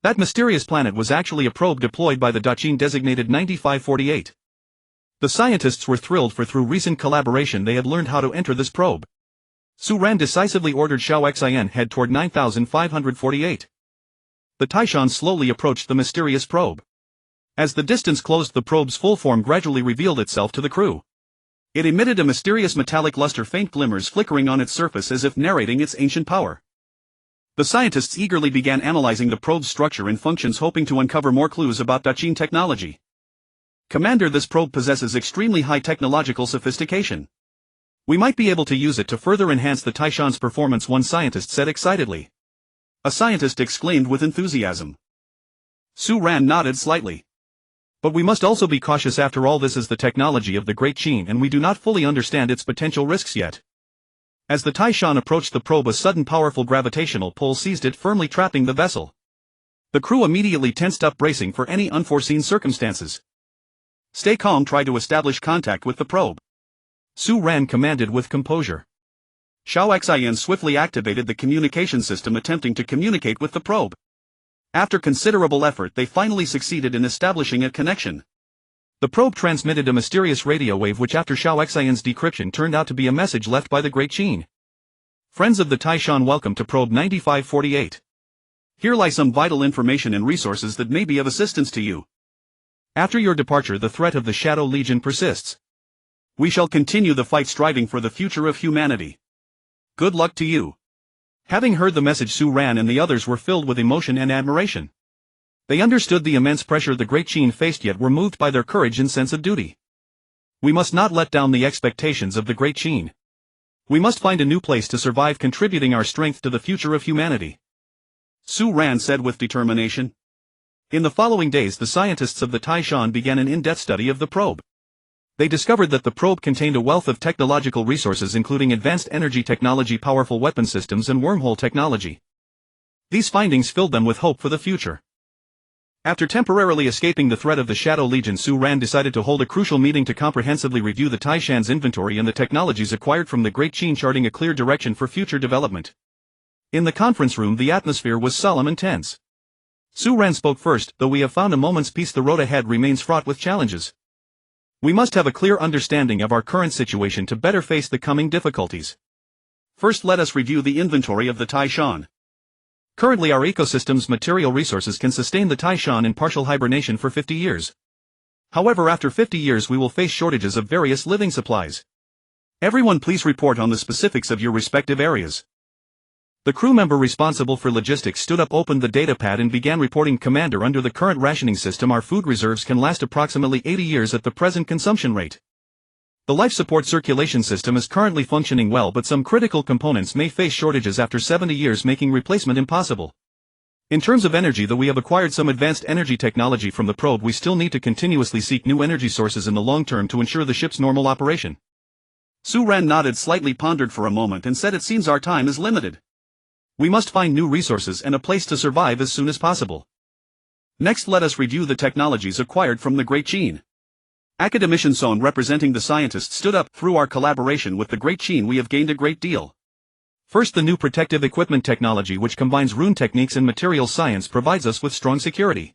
That mysterious planet was actually a probe deployed by the Daqin, designated 9548. The scientists were thrilled, for through recent collaboration they had learned how to enter this probe. Su Ran decisively ordered Xiao Xian head toward 9548. The Taishan slowly approached the mysterious probe. As the distance closed, the probe's full form gradually revealed itself to the crew. It emitted a mysterious metallic luster, faint glimmers flickering on its surface as if narrating its ancient power. The scientists eagerly began analyzing the probe's structure and functions, hoping to uncover more clues about Daqin technology. "Commander, this probe possesses extremely high technological sophistication. We might be able to use it to further enhance the Taishan's performance," one scientist said excitedly. A scientist exclaimed with enthusiasm. Su Ran nodded slightly. "But we must also be cautious. After all, this is the technology of the Great Qin, and we do not fully understand its potential risks yet." As the Taishan approached the probe, a sudden powerful gravitational pull seized it, firmly trapping the vessel. The crew immediately tensed up, bracing for any unforeseen circumstances. "Stay calm, try to establish contact with the probe," Su Ran commanded with composure. Xiao Xian swiftly activated the communication system, attempting to communicate with the probe. After considerable effort, they finally succeeded in establishing a connection. The probe transmitted a mysterious radio wave which, after Xiao Xian's decryption, turned out to be a message left by the Great Qin. "Friends of the Taishan, welcome to probe 9548. Here lie some vital information and resources that may be of assistance to you. After your departure, the threat of the Shadow Legion persists. We shall continue the fight, striving for the future of humanity. Good luck to you." Having heard the message, Su Ran and the others were filled with emotion and admiration. They understood the immense pressure the Great Qin faced, yet were moved by their courage and sense of duty. "We must not let down the expectations of the Great Qin. We must find a new place to survive, contributing our strength to the future of humanity," Su Ran said with determination. In the following days, the scientists of the Taishan began an in-depth study of the probe. They discovered that the probe contained a wealth of technological resources, including advanced energy technology, powerful weapon systems, and wormhole technology. These findings filled them with hope for the future. After temporarily escaping the threat of the Shadow Legion, Su Ran decided to hold a crucial meeting to comprehensively review the Taishan's inventory and the technologies acquired from the Great Qin, charting a clear direction for future development. In the conference room, the atmosphere was solemn and tense. Su Ran spoke first. "Though we have found a moment's peace, the road ahead remains fraught with challenges. We must have a clear understanding of our current situation to better face the coming difficulties. First, let us review the inventory of the Taishan. Currently, our ecosystem's material resources can sustain the Taishan in partial hibernation for 50 years. However, after 50 years we will face shortages of various living supplies. Everyone please report on the specifics of your respective areas." The crew member responsible for logistics stood up, opened the datapad and began reporting. "Commander, under the current rationing system, our food reserves can last approximately 80 years at the present consumption rate. The life support circulation system is currently functioning well, but some critical components may face shortages after 70 years, making replacement impossible. In terms of energy, though we have acquired some advanced energy technology from the probe, we still need to continuously seek new energy sources in the long term to ensure the ship's normal operation." Su Ran nodded, slightly pondered for a moment, and said, "It seems our time is limited. We must find new resources and a place to survive as soon as possible. Next, let us review the technologies acquired from the Great Qin." Academician Song, representing the scientists, stood up. "Through our collaboration with the Great Qin we have gained a great deal. First, the new protective equipment technology, which combines rune techniques and materials science, provides us with strong security.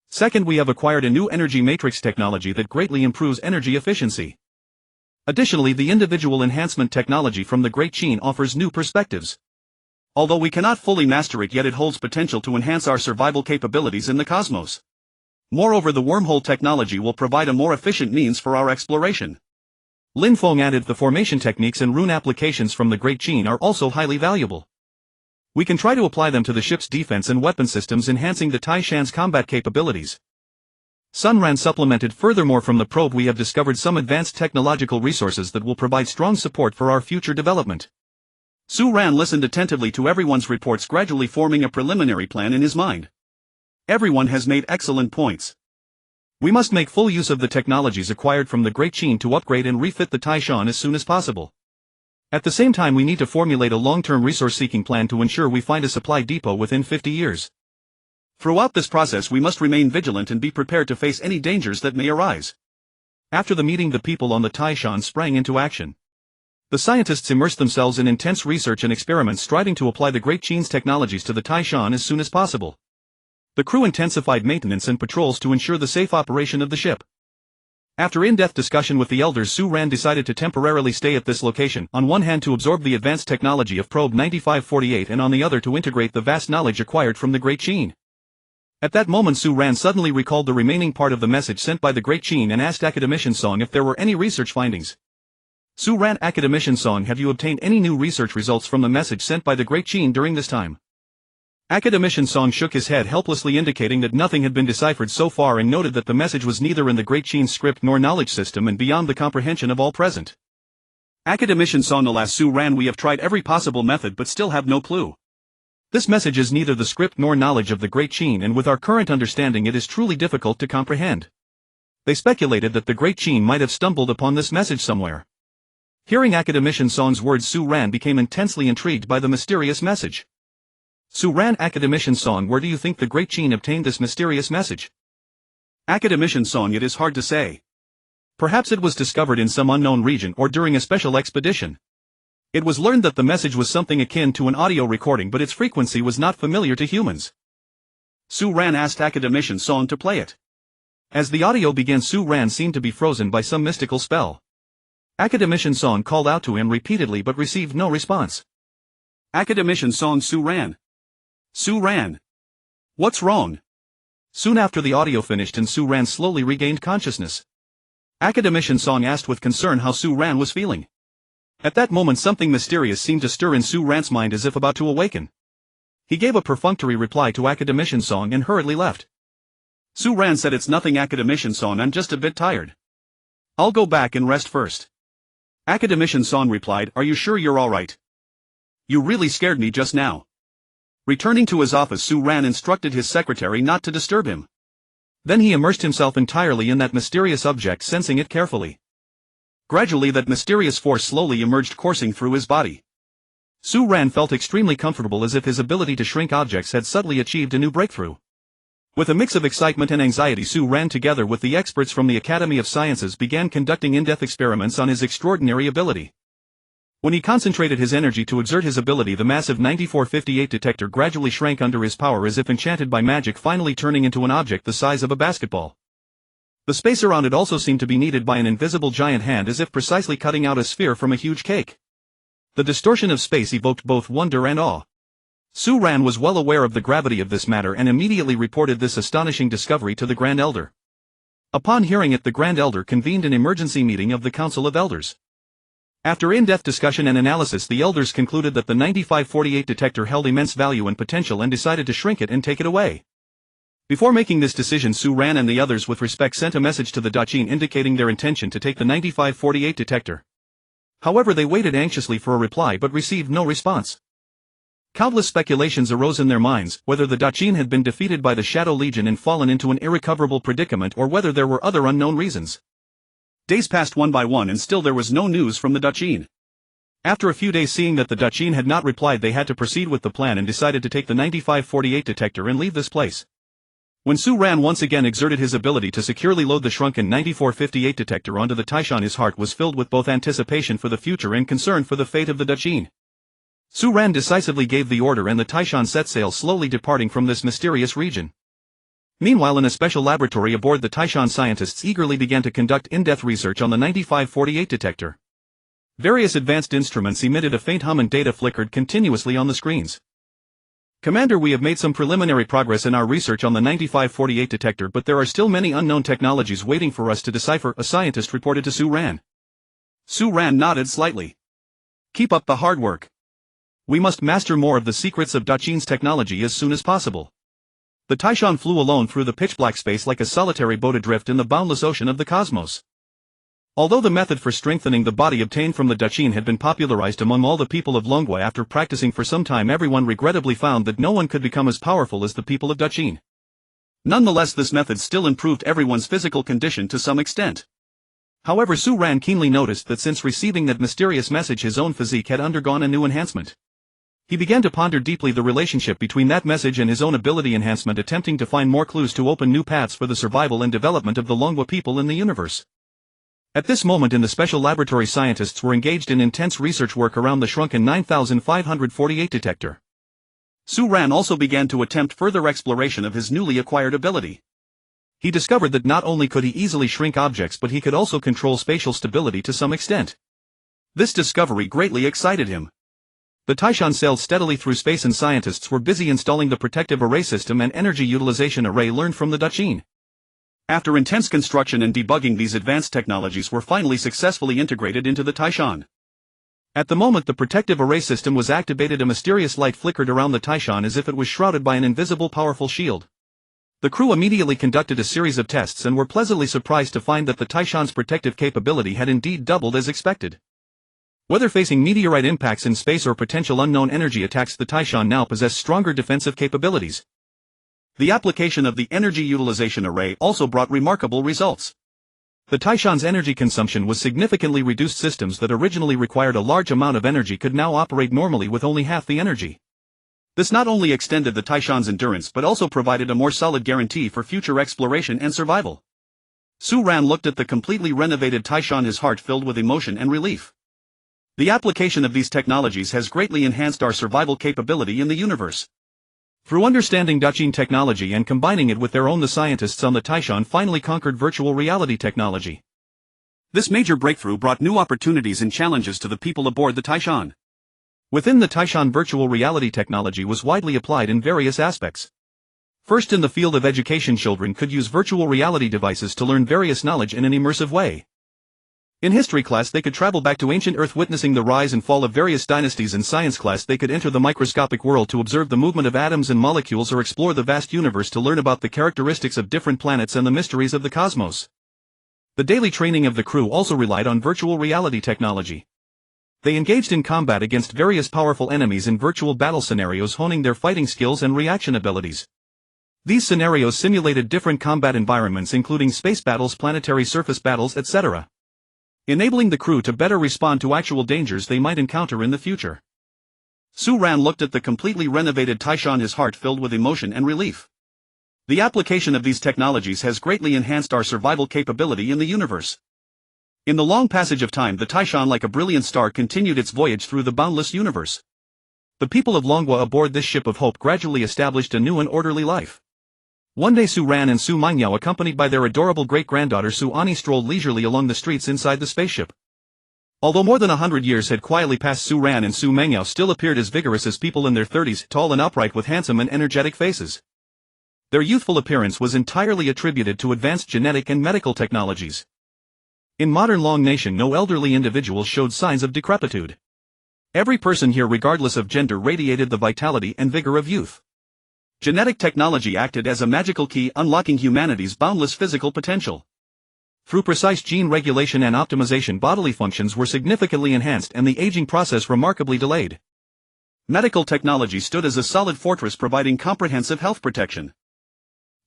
Second, we have acquired a new energy matrix technology that greatly improves energy efficiency. Additionally, the individual enhancement technology from the Great Qin offers new perspectives. Although we cannot fully master it yet, it holds potential to enhance our survival capabilities in the cosmos. Moreover, the wormhole technology will provide a more efficient means for our exploration." Lin Feng added, "The formation techniques and rune applications from the Great Qin are also highly valuable. We can try to apply them to the ship's defense and weapon systems, enhancing the Taishan's combat capabilities." Sun Ran supplemented, "Furthermore, from the probe we have discovered some advanced technological resources that will provide strong support for our future development." Su Ran listened attentively to everyone's reports, gradually forming a preliminary plan in his mind. Everyone has made excellent points. We must make full use of the technologies acquired from the Great Qin to upgrade and refit the Taishan as soon as possible. At the same time, we need to formulate a long-term resource-seeking plan to ensure we find a supply depot within 50 years. Throughout this process we must remain vigilant and be prepared to face any dangers that may arise. After the meeting, the people on the Taishan sprang into action. The scientists immersed themselves in intense research and experiments, striving to apply the Great Qin's technologies to the Taishan as soon as possible. The crew intensified maintenance and patrols to ensure the safe operation of the ship. After in-depth discussion with the elders, Su Ran decided to temporarily stay at this location, on one hand to absorb the advanced technology of Probe 9548 and on the other to integrate the vast knowledge acquired from the Great Qin. At that moment, Su Ran suddenly recalled the remaining part of the message sent by the Great Qin and asked Academician Song if there were any research findings. Su Ran, Academician Song, have you obtained any new research results from the message sent by the Great Qin during this time? Academician Song shook his head helplessly, indicating that nothing had been deciphered so far, and noted that the message was neither in the Great Qin's script nor knowledge system and beyond the comprehension of all present. Academician Song, alas Su Ran, we have tried every possible method but still have no clue. This message is neither the script nor knowledge of the Great Qin, and with our current understanding it is truly difficult to comprehend. They speculated that the Great Qin might have stumbled upon this message somewhere. Hearing Academician Song's words, Su Ran became intensely intrigued by the mysterious message. Su Ran, Academician Song, where do you think the Great Qin obtained this mysterious message? Academician Song, it is hard to say. Perhaps it was discovered in some unknown region or during a special expedition. It was learned that the message was something akin to an audio recording, but its frequency was not familiar to humans. Su Ran asked Academician Song to play it. As the audio began, Su Ran seemed to be frozen by some mystical spell. Academician Song called out to him repeatedly but received no response. Academician Song, Su Ran. Su Ran. What's wrong? Soon after the audio finished and Su Ran slowly regained consciousness. Academician Song asked with concern how Su Ran was feeling. At that moment something mysterious seemed to stir in Su Ran's mind, as if about to awaken. He gave a perfunctory reply to Academician Song and hurriedly left. Su Ran said, "It's nothing, Academician Song, I'm just a bit tired. I'll go back and rest first." Academician Song replied, "Are you sure you're alright? You really scared me just now." Returning to his office, Su Ran instructed his secretary not to disturb him. Then he immersed himself entirely in that mysterious object, sensing it carefully. Gradually that mysterious force slowly emerged, coursing through his body. Su Ran felt extremely comfortable, as if his ability to shrink objects had suddenly achieved a new breakthrough. With a mix of excitement and anxiety, Su Ran, together with the experts from the Academy of Sciences, began conducting in-depth experiments on his extraordinary ability. When he concentrated his energy to exert his ability, the massive 9458 detector gradually shrank under his power, as if enchanted by magic, finally turning into an object the size of a basketball. The space around it also seemed to be kneaded by an invisible giant hand, as if precisely cutting out a sphere from a huge cake. The distortion of space evoked both wonder and awe. Su Ran was well aware of the gravity of this matter and immediately reported this astonishing discovery to the Grand Elder. Upon hearing it, the Grand Elder convened an emergency meeting of the Council of Elders. After in-depth discussion and analysis, the elders concluded that the 9548 detector held immense value and potential and decided to shrink it and take it away. Before making this decision, Su Ran and the others with respect sent a message to the Daqin indicating their intention to take the 9548 detector. However, they waited anxiously for a reply but received no response. Countless speculations arose in their minds, whether the Daqin had been defeated by the Shadow Legion and fallen into an irrecoverable predicament, or whether there were other unknown reasons. Days passed one by one and still there was no news from the Dutchine. After a few days, seeing that the Dutchine had not replied, they had to proceed with the plan and decided to take the 9548 detector and leave this place. When Su Ran once again exerted his ability to securely load the shrunken 9458 detector onto the Taishan, his heart was filled with both anticipation for the future and concern for the fate of the Dutchine. Su Ran decisively gave the order and the Taishan set sail, slowly departing from this mysterious region. Meanwhile, in a special laboratory aboard the Taishan, scientists eagerly began to conduct in-depth research on the 9548 detector. Various advanced instruments emitted a faint hum and data flickered continuously on the screens. Commander, we have made some preliminary progress in our research on the 9548 detector, but there are still many unknown technologies waiting for us to decipher, a scientist reported to Su Ran. Su Ran nodded slightly. Keep up the hard work. We must master more of the secrets of Dutchine's technology as soon as possible. The Taishan flew alone through the pitch-black space like a solitary boat adrift in the boundless ocean of the cosmos. Although the method for strengthening the body obtained from the Dutchine had been popularized among all the people of Longwa, after practicing for some time, everyone regrettably found that no one could become as powerful as the people of Dutchine. Nonetheless, this method still improved everyone's physical condition to some extent. However, Su Ran keenly noticed that since receiving that mysterious message, his own physique had undergone a new enhancement. He began to ponder deeply the relationship between that message and his own ability enhancement, attempting to find more clues to open new paths for the survival and development of the Longwa people in the universe. At this moment in the special laboratory, scientists were engaged in intense research work around the shrunken 9548 detector. Su Ran also began to attempt further exploration of his newly acquired ability. He discovered that not only could he easily shrink objects, but he could also control spatial stability to some extent. This discovery greatly excited him. The Taishan sailed steadily through space and scientists were busy installing the protective array system and energy utilization array learned from the Dutchine. After intense construction and debugging, these advanced technologies were finally successfully integrated into the Taishan. At the moment the protective array system was activated, a mysterious light flickered around the Taishan as if it was shrouded by an invisible powerful shield. The crew immediately conducted a series of tests and were pleasantly surprised to find that the Taishan's protective capability had indeed doubled as expected. Whether facing meteorite impacts in space or potential unknown energy attacks, the Taishan now possessed stronger defensive capabilities. The application of the energy utilization array also brought remarkable results. The Taishan's energy consumption was significantly reduced. Systems that originally required a large amount of energy could now operate normally with only half the energy. This not only extended the Taishan's endurance but also provided a more solid guarantee for future exploration and survival. Su Ran looked at the completely renovated Taishan, his heart filled with emotion and relief. The application of these technologies has greatly enhanced our survival capability in the universe. Through understanding Dutchine technology and combining it with their own, the scientists on the Taishan finally conquered virtual reality technology. This major breakthrough brought new opportunities and challenges to the people aboard the Taishan. Within the Taishan, virtual reality technology was widely applied in various aspects. First, in the field of education, children could use virtual reality devices to learn various knowledge in an immersive way. In history class, they could travel back to ancient Earth, witnessing the rise and fall of various dynasties. In science class, they could enter the microscopic world to observe the movement of atoms and molecules or explore the vast universe to learn about the characteristics of different planets and the mysteries of the cosmos. The daily training of the crew also relied on virtual reality technology. They engaged in combat against various powerful enemies in virtual battle scenarios, honing their fighting skills and reaction abilities. These scenarios simulated different combat environments, including space battles, planetary surface battles, etc., enabling the crew to better respond to actual dangers they might encounter in the future. Su Ran looked at the completely renovated Taishan, his heart filled with emotion and relief. The application of these technologies has greatly enhanced our survival capability in the universe. In the long passage of time, the Taishan, like a brilliant star, continued its voyage through the boundless universe. The people of Longwa aboard this ship of hope gradually established a new and orderly life. One day, Su Ran and Su Mingniao, accompanied by their adorable great-granddaughter Su Ani, strolled leisurely along the streets inside the spaceship. Although more than 100 years had quietly passed, Su Ran and Su Mingniao still appeared as vigorous as people in their 30s, tall and upright with handsome and energetic faces. Their youthful appearance was entirely attributed to advanced genetic and medical technologies. In modern Long Nation, no elderly individuals showed signs of decrepitude. Every person here, regardless of gender, radiated the vitality and vigor of youth. Genetic technology acted as a magical key, unlocking humanity's boundless physical potential. Through precise gene regulation and optimization, bodily functions were significantly enhanced and the aging process remarkably delayed. Medical technology stood as a solid fortress, providing comprehensive health protection.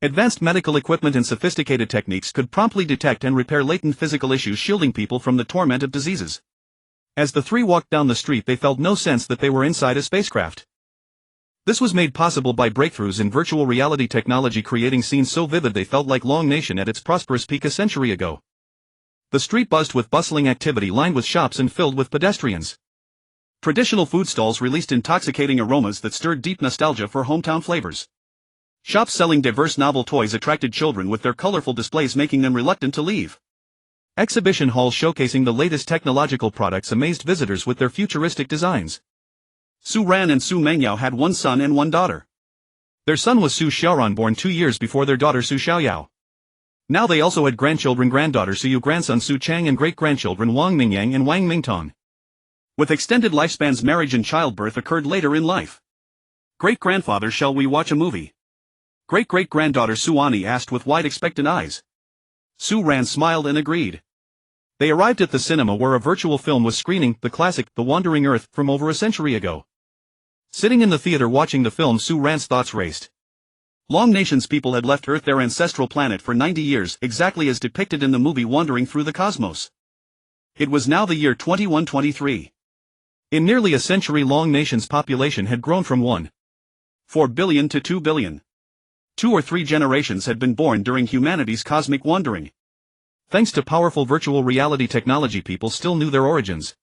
Advanced medical equipment and sophisticated techniques could promptly detect and repair latent physical issues, shielding people from the torment of diseases. As the three walked down the street, they felt no sense that they were inside a spacecraft. This was made possible by breakthroughs in virtual reality technology, creating scenes so vivid they felt like Long Nation at its prosperous peak a century ago. The street buzzed with bustling activity, lined with shops and filled with pedestrians. Traditional food stalls released intoxicating aromas that stirred deep nostalgia for hometown flavors. Shops selling diverse novel toys attracted children with their colorful displays, making them reluctant to leave. Exhibition halls showcasing the latest technological products amazed visitors with their futuristic designs. Su Ran and Su Mengyao had one son and one daughter. Their son was Su Xiaoran, born 2 years before their daughter Su Xiaoyao. Now they also had grandchildren, granddaughter Su Yu, grandson Su Chang, and great-grandchildren Wang Mingyang and Wang Mingtong. With extended lifespans, marriage and childbirth occurred later in life. Great-grandfather, shall we watch a movie? Great-great-granddaughter Su Ani asked with wide expectant eyes. Su Ran smiled and agreed. They arrived at the cinema where a virtual film was screening, the classic, The Wandering Earth, from over a century ago. Sitting in the theater watching the film, Su Ran's thoughts raced. Long Nation's people had left Earth, their ancestral planet, for 90 years, exactly as depicted in the movie Wandering Through the Cosmos. It was now the year 2123. In nearly a century, Long Nation's population had grown from 1.4 billion to 2 billion. 2 or 3 generations had been born during humanity's cosmic wandering. Thanks to powerful virtual reality technology, people still knew their origins.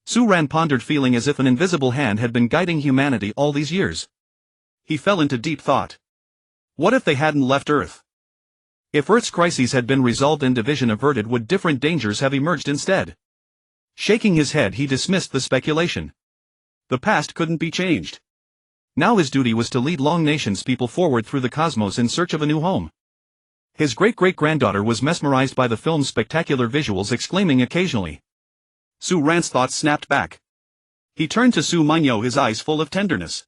Su Ran pondered, feeling as if an invisible hand had been guiding humanity all these years. He fell into deep thought. What if they hadn't left Earth? If Earth's crises had been resolved and division averted, would different dangers have emerged instead? Shaking his head, he dismissed the speculation. The past couldn't be changed. Now his duty was to lead Long Nation's people forward through the cosmos in search of a new home. His great-great-granddaughter was mesmerized by the film's spectacular visuals, exclaiming occasionally. Su Ran's thoughts snapped back. He turned to Su Mengyao, his eyes full of tenderness.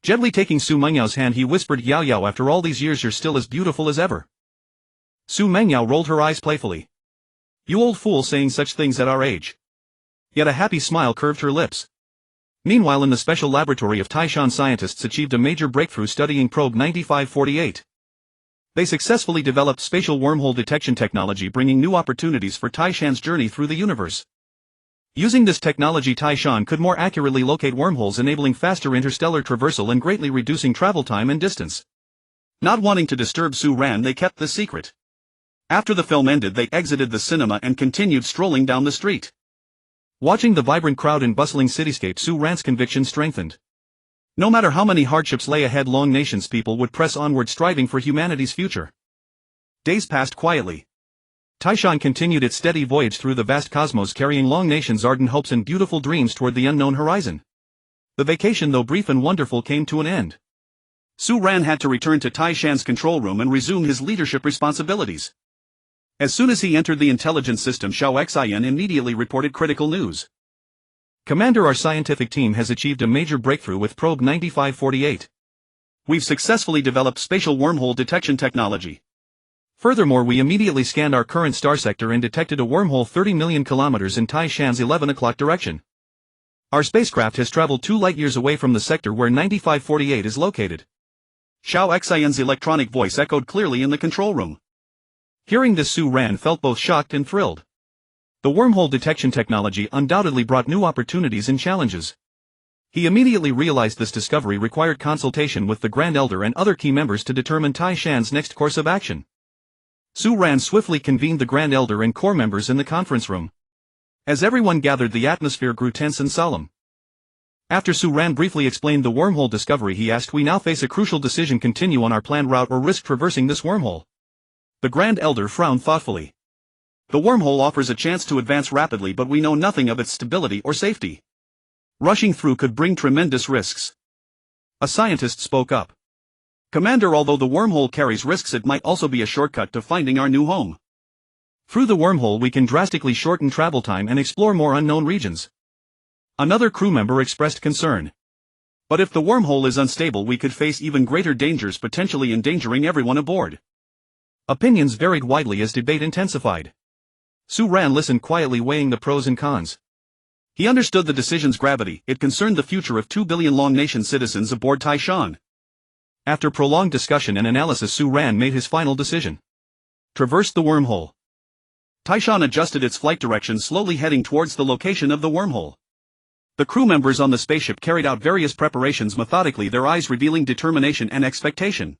Gently taking Su Mengyao's hand, he whispered, Yao Yao, after all these years you're still as beautiful as ever. Su Mengyao rolled her eyes playfully. You old fool, saying such things at our age. Yet a happy smile curved her lips. Meanwhile, in the special laboratory of Taishan, scientists achieved a major breakthrough studying probe 9548. They successfully developed spatial wormhole detection technology, bringing new opportunities for Taishan's journey through the universe. Using this technology, Taishan could more accurately locate wormholes, enabling faster interstellar traversal and greatly reducing travel time and distance. Not wanting to disturb Su Ran, they kept the secret. After the film ended, they exited the cinema and continued strolling down the street. Watching the vibrant crowd and bustling cityscape, Su Ran's conviction strengthened. No matter how many hardships lay ahead, Long Nation's people would press onward, striving for humanity's future. Days passed quietly. Taishan continued its steady voyage through the vast cosmos, carrying Long Nation's ardent hopes and beautiful dreams toward the unknown horizon. The vacation, though brief and wonderful, came to an end. Su Ran had to return to Taishan's control room and resume his leadership responsibilities. As soon as he entered the intelligence system, Xiao Xian immediately reported critical news. Commander, our scientific team has achieved a major breakthrough with probe 9548. We've successfully developed spatial wormhole detection technology. Furthermore, we immediately scanned our current star sector and detected a wormhole 30 million kilometers in Taishan's 11 o'clock direction. Our spacecraft has traveled 2 light-years away from the sector where 9548 is located. Xiao Xian's electronic voice echoed clearly in the control room. Hearing this, Su Ran felt both shocked and thrilled. The wormhole detection technology undoubtedly brought new opportunities and challenges. He immediately realized this discovery required consultation with the Grand Elder and other key members to determine Taishan's next course of action. Su Ran swiftly convened the Grand Elder and core members in the conference room. As everyone gathered, the atmosphere grew tense and solemn. After Su Ran briefly explained the wormhole discovery, he asked, we now face a crucial decision: continue on our planned route or risk traversing this wormhole. The Grand Elder frowned thoughtfully. The wormhole offers a chance to advance rapidly, but we know nothing of its stability or safety. Rushing through could bring tremendous risks. A scientist spoke up. Commander, although the wormhole carries risks, it might also be a shortcut to finding our new home. Through the wormhole we can drastically shorten travel time and explore more unknown regions. Another crew member expressed concern. But if the wormhole is unstable, we could face even greater dangers, potentially endangering everyone aboard. Opinions varied widely as debate intensified. Su Ran listened quietly, weighing the pros and cons. He understood the decision's gravity. It concerned the future of 2 billion Long Nation citizens aboard Taishan. After prolonged discussion and analysis, Su-ran made his final decision. Traverse the wormhole. Taishan adjusted its flight direction, slowly heading towards the location of the wormhole. The crew members on the spaceship carried out various preparations methodically, their eyes revealing determination and expectation.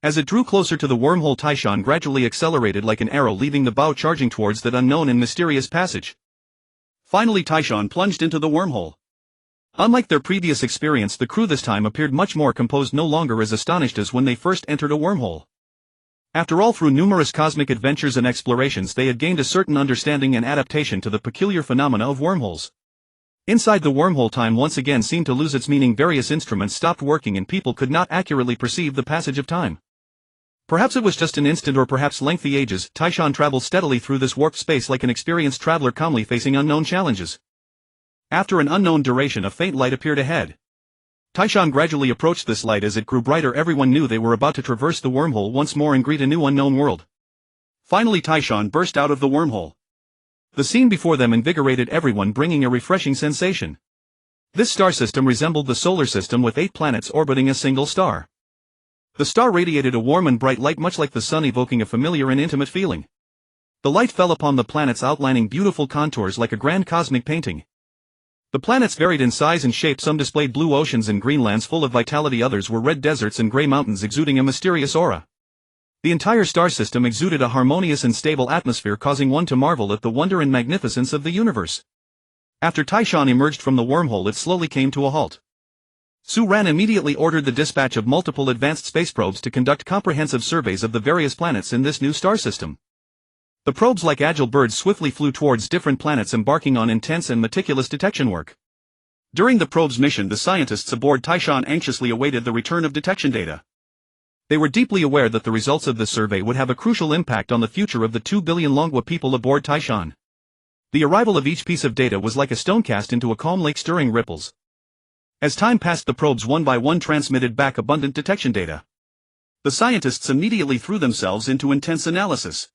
As it drew closer to the wormhole, Taishan gradually accelerated like an arrow, leaving the bow charging towards that unknown and mysterious passage. Finally, Taishan plunged into the wormhole. Unlike their previous experience, the crew this time appeared much more composed, no longer as astonished as when they first entered a wormhole. After all, through numerous cosmic adventures and explorations, they had gained a certain understanding and adaptation to the peculiar phenomena of wormholes. Inside the wormhole, time once again seemed to lose its meaning. Various instruments stopped working and people could not accurately perceive the passage of time. Perhaps it was just an instant, or perhaps lengthy ages. Taishan traveled steadily through this warped space like an experienced traveler, calmly facing unknown challenges. After an unknown duration, a faint light appeared ahead. Taishan gradually approached this light. As it grew brighter, everyone knew they were about to traverse the wormhole once more and greet a new unknown world. Finally, Taishan burst out of the wormhole. The scene before them invigorated everyone, bringing a refreshing sensation. This star system resembled the solar system, with 8 planets orbiting a single star. The star radiated a warm and bright light, much like the sun, evoking a familiar and intimate feeling. The light fell upon the planets, outlining beautiful contours like a grand cosmic painting. The planets varied in size and shape. Some displayed blue oceans and green lands full of vitality, others were red deserts and gray mountains exuding a mysterious aura. The entire star system exuded a harmonious and stable atmosphere, causing one to marvel at the wonder and magnificence of the universe. After Taishan emerged from the wormhole, it slowly came to a halt. Su-ran immediately ordered the dispatch of multiple advanced space probes to conduct comprehensive surveys of the various planets in this new star system. The probes, like agile birds, swiftly flew towards different planets, embarking on intense and meticulous detection work. During the probe's mission, the scientists aboard Taishan anxiously awaited the return of detection data. They were deeply aware that the results of this survey would have a crucial impact on the future of the 2 billion Longwa people aboard Taishan. The arrival of each piece of data was like a stone cast into a calm lake, stirring ripples. As time passed, the probes one by one transmitted back abundant detection data. The scientists immediately threw themselves into intense analysis.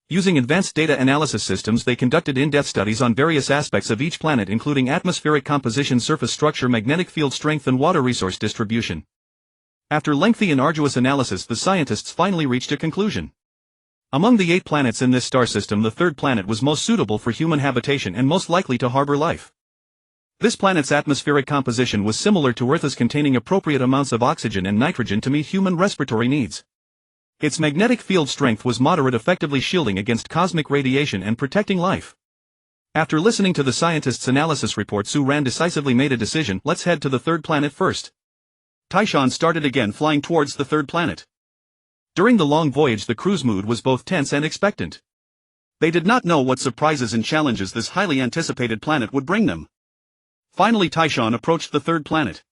Using advanced data analysis systems, they conducted in-depth studies on various aspects of each planet, including atmospheric composition, surface structure, magnetic field strength, and water resource distribution. After lengthy and arduous analysis, the scientists finally reached a conclusion. Among the 8 planets in this star system, the 3rd planet was most suitable for human habitation and most likely to harbor life. This planet's atmospheric composition was similar to Earth's, containing appropriate amounts of oxygen and nitrogen to meet human respiratory needs. Its magnetic field strength was moderate, effectively shielding against cosmic radiation and protecting life. After listening to the scientists' analysis report, Su-ran decisively made a decision. Let's head to the 3rd planet first. Taishan started again, flying towards the 3rd planet. During the long voyage, the crew's mood was both tense and expectant. They did not know what surprises and challenges this highly anticipated planet would bring them. Finally, Taishan approached the 3rd planet.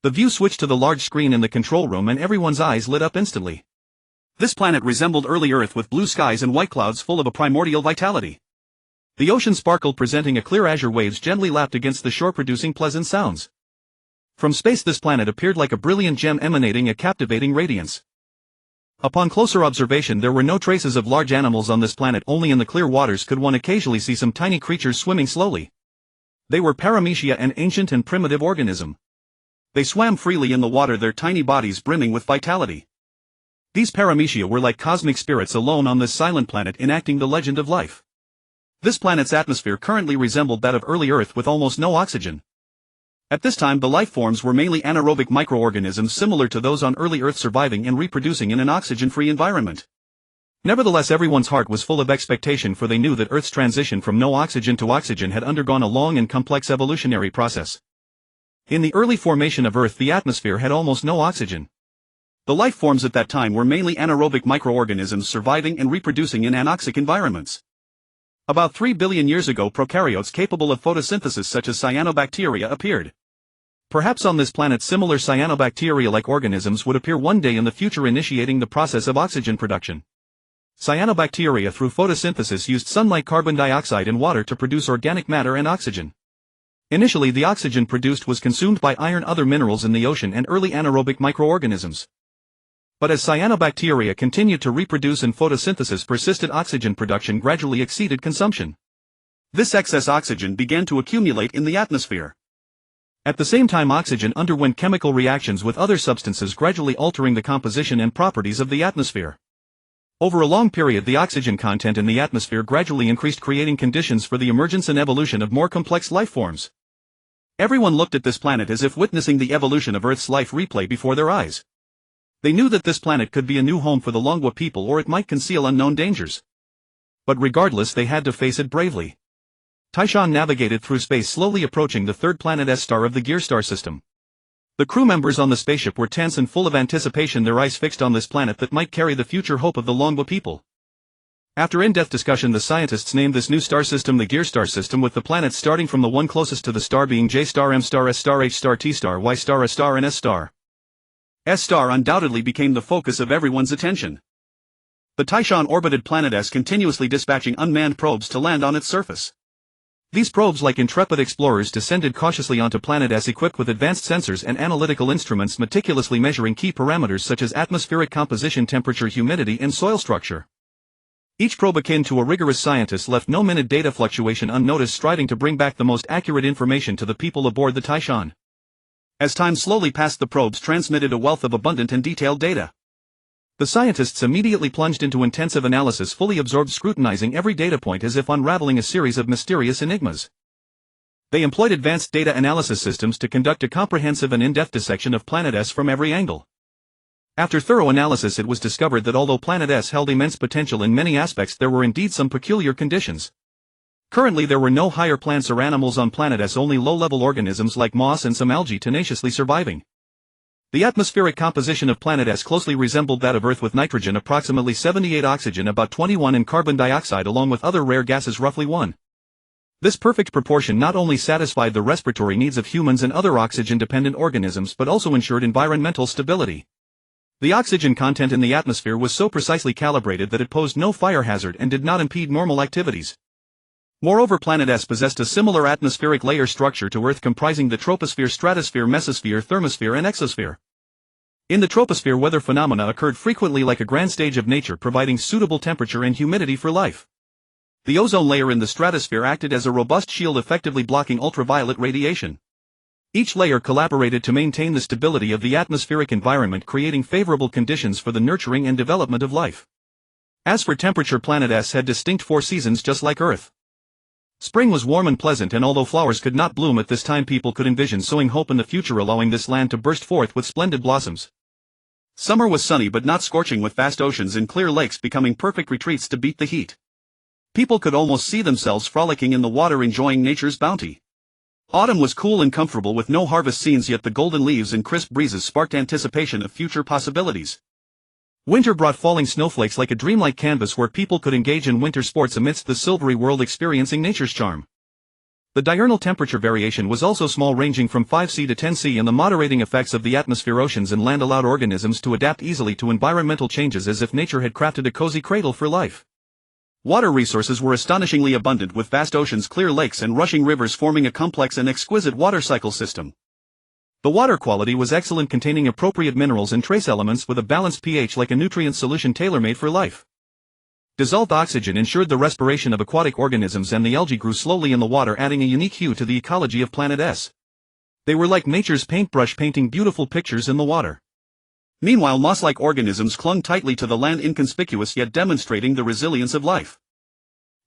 The view switched to the large screen in the control room, and everyone's eyes lit up instantly. This planet resembled early Earth, with blue skies and white clouds full of a primordial vitality. The ocean sparkled, presenting a clear azure. Waves gently lapped against the shore, producing pleasant sounds. From space, this planet appeared like a brilliant gem, emanating a captivating radiance. Upon closer observation, there were no traces of large animals on this planet. Only in the clear waters could one occasionally see some tiny creatures swimming slowly. They were paramecia, an ancient and primitive organism. They swam freely in the water, their tiny bodies brimming with vitality. These paramecia were like cosmic spirits alone on this silent planet, enacting the legend of life. This planet's atmosphere currently resembled that of early Earth, with almost no oxygen. At this time, the life forms were mainly anaerobic microorganisms similar to those on early Earth, surviving and reproducing in an oxygen-free environment. Nevertheless, everyone's heart was full of expectation, for they knew that Earth's transition from no oxygen to oxygen had undergone a long and complex evolutionary process. In the early formation of Earth, the atmosphere had almost no oxygen. The life forms at that time were mainly anaerobic microorganisms, surviving and reproducing in anoxic environments. About 3 billion years ago, prokaryotes capable of photosynthesis such as cyanobacteria appeared. Perhaps on this planet similar cyanobacteria-like organisms would appear one day in the future, initiating the process of oxygen production. Cyanobacteria, through photosynthesis, used sunlight, carbon dioxide, and water to produce organic matter and oxygen. Initially, the oxygen produced was consumed by iron, other minerals in the ocean, and early anaerobic microorganisms. But as cyanobacteria continued to reproduce and photosynthesis persisted, oxygen production gradually exceeded consumption. This excess oxygen began to accumulate in the atmosphere. At the same time, oxygen underwent chemical reactions with other substances, gradually altering the composition and properties of the atmosphere. Over a long period, the oxygen content in the atmosphere gradually increased, creating conditions for the emergence and evolution of more complex life forms. Everyone looked at this planet as if witnessing the evolution of Earth's life replay before their eyes. They knew that this planet could be a new home for the Longwa people, or it might conceal unknown dangers. But regardless, they had to face it bravely. Taishan navigated through space, slowly approaching the third planet S-star of the Gear Star system. The crew members on the spaceship were tense and full of anticipation, their eyes fixed on this planet that might carry the future hope of the Longwa people. After in-depth discussion, the scientists named this new star system the Gear Star system, with the planets starting from the one closest to the star being J star, M star, S star, H star, T star, Y star, A star, and S star. S star undoubtedly became the focus of everyone's attention. The Taishan orbited Planet S, continuously dispatching unmanned probes to land on its surface. These probes, like intrepid explorers, descended cautiously onto Planet S, equipped with advanced sensors and analytical instruments meticulously measuring key parameters such as atmospheric composition, temperature, humidity, and soil structure. Each probe, akin to a rigorous scientist, left no minute data fluctuation unnoticed, striving to bring back the most accurate information to the people aboard the Taishan. As time slowly passed, the probes transmitted a wealth of abundant and detailed data. The scientists immediately plunged into intensive analysis, fully absorbed, scrutinizing every data point as if unraveling a series of mysterious enigmas. They employed advanced data analysis systems to conduct a comprehensive and in-depth dissection of Planet S from every angle. After thorough analysis, it was discovered that although Planet S held immense potential in many aspects, there were indeed some peculiar conditions. Currently, there were no higher plants or animals on Planet S, only low-level organisms like moss and some algae tenaciously surviving. The atmospheric composition of Planet S closely resembled that of Earth, with nitrogen approximately 78, oxygen about 21, and carbon dioxide along with other rare gases roughly 1. This perfect proportion not only satisfied the respiratory needs of humans and other oxygen-dependent organisms but also ensured environmental stability. The oxygen content in the atmosphere was so precisely calibrated that it posed no fire hazard and did not impede normal activities. Moreover, Planet S possessed a similar atmospheric layer structure to Earth, comprising the troposphere, stratosphere, mesosphere, thermosphere, and exosphere. In the troposphere, weather phenomena occurred frequently, like a grand stage of nature, providing suitable temperature and humidity for life. The ozone layer in the stratosphere acted as a robust shield, effectively blocking ultraviolet radiation. Each layer collaborated to maintain the stability of the atmospheric environment, creating favorable conditions for the nurturing and development of life. As for temperature, Planet S had distinct 4 seasons just like Earth. Spring was warm and pleasant, and although flowers could not bloom at this time, people could envision sowing hope in the future, allowing this land to burst forth with splendid blossoms. Summer was sunny but not scorching, with vast oceans and clear lakes becoming perfect retreats to beat the heat. People could almost see themselves frolicking in the water, enjoying nature's bounty. Autumn was cool and comfortable with no harvest scenes, yet the golden leaves and crisp breezes sparked anticipation of future possibilities. Winter brought falling snowflakes like a dreamlike canvas where people could engage in winter sports amidst the silvery world, experiencing nature's charm. The diurnal temperature variation was also small, ranging from 5°C to 10°C, and the moderating effects of the atmosphere, oceans, and land allowed organisms to adapt easily to environmental changes, as if nature had crafted a cozy cradle for life. Water resources were astonishingly abundant, with vast oceans, clear lakes, and rushing rivers forming a complex and exquisite water cycle system. The water quality was excellent, containing appropriate minerals and trace elements with a balanced pH, like a nutrient solution tailor-made for life. Dissolved oxygen ensured the respiration of aquatic organisms, and the algae grew slowly in the water, adding a unique hue to the ecology of Planet S. They were like nature's paintbrush, painting beautiful pictures in the water. Meanwhile, moss-like organisms clung tightly to the land, inconspicuous yet demonstrating the resilience of life.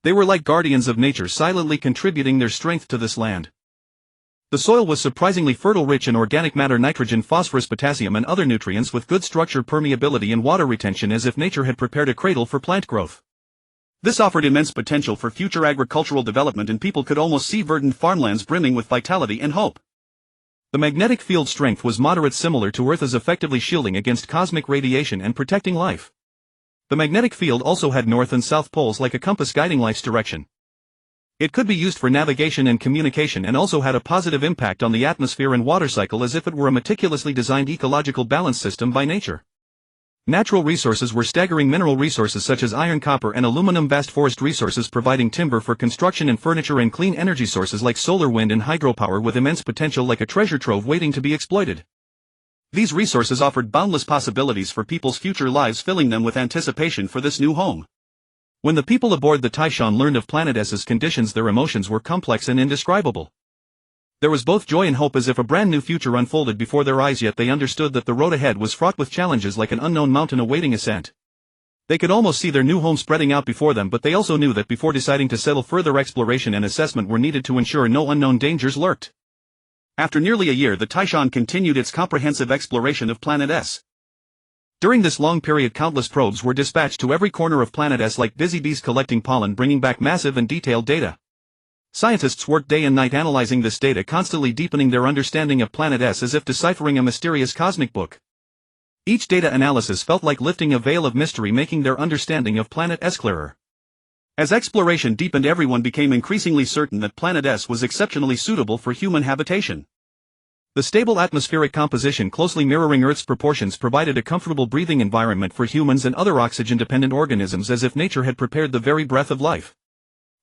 They were like guardians of nature, silently contributing their strength to this land. The soil was surprisingly fertile, rich in organic matter, nitrogen, phosphorus, potassium, and other nutrients, with good structure, permeability, and water retention, as if nature had prepared a cradle for plant growth. This offered immense potential for future agricultural development, and people could almost see verdant farmlands brimming with vitality and hope. The magnetic field strength was moderate, similar to Earth, as effectively shielding against cosmic radiation and protecting life. The magnetic field also had north and south poles, like a compass guiding life's direction. It could be used for navigation and communication, and also had a positive impact on the atmosphere and water cycle, as if it were a meticulously designed ecological balance system by nature. Natural resources were staggering: mineral resources such as iron, copper, and aluminum; vast forest resources providing timber for construction and furniture; and clean energy sources like solar, wind, and hydropower with immense potential, like a treasure trove waiting to be exploited. These resources offered boundless possibilities for people's future lives, filling them with anticipation for this new home. When the people aboard the Taishan learned of Planet S's conditions, their emotions were complex and indescribable. There was both joy and hope as if a brand new future unfolded before their eyes, yet they understood that the road ahead was fraught with challenges like an unknown mountain awaiting ascent. They could almost see their new home spreading out before them, but they also knew that before deciding to settle, further exploration and assessment were needed to ensure no unknown dangers lurked. After nearly a year, the Taishan continued its comprehensive exploration of Planet S. During this long period, countless probes were dispatched to every corner of Planet S like busy bees collecting pollen, bringing back massive and detailed data. Scientists worked day and night analyzing this data, constantly deepening their understanding of Planet S as if deciphering a mysterious cosmic book. Each data analysis felt like lifting a veil of mystery, making their understanding of Planet S clearer. As exploration deepened, everyone became increasingly certain that Planet S was exceptionally suitable for human habitation. The stable atmospheric composition, closely mirroring Earth's proportions, provided a comfortable breathing environment for humans and other oxygen-dependent organisms, as if nature had prepared the very breath of life.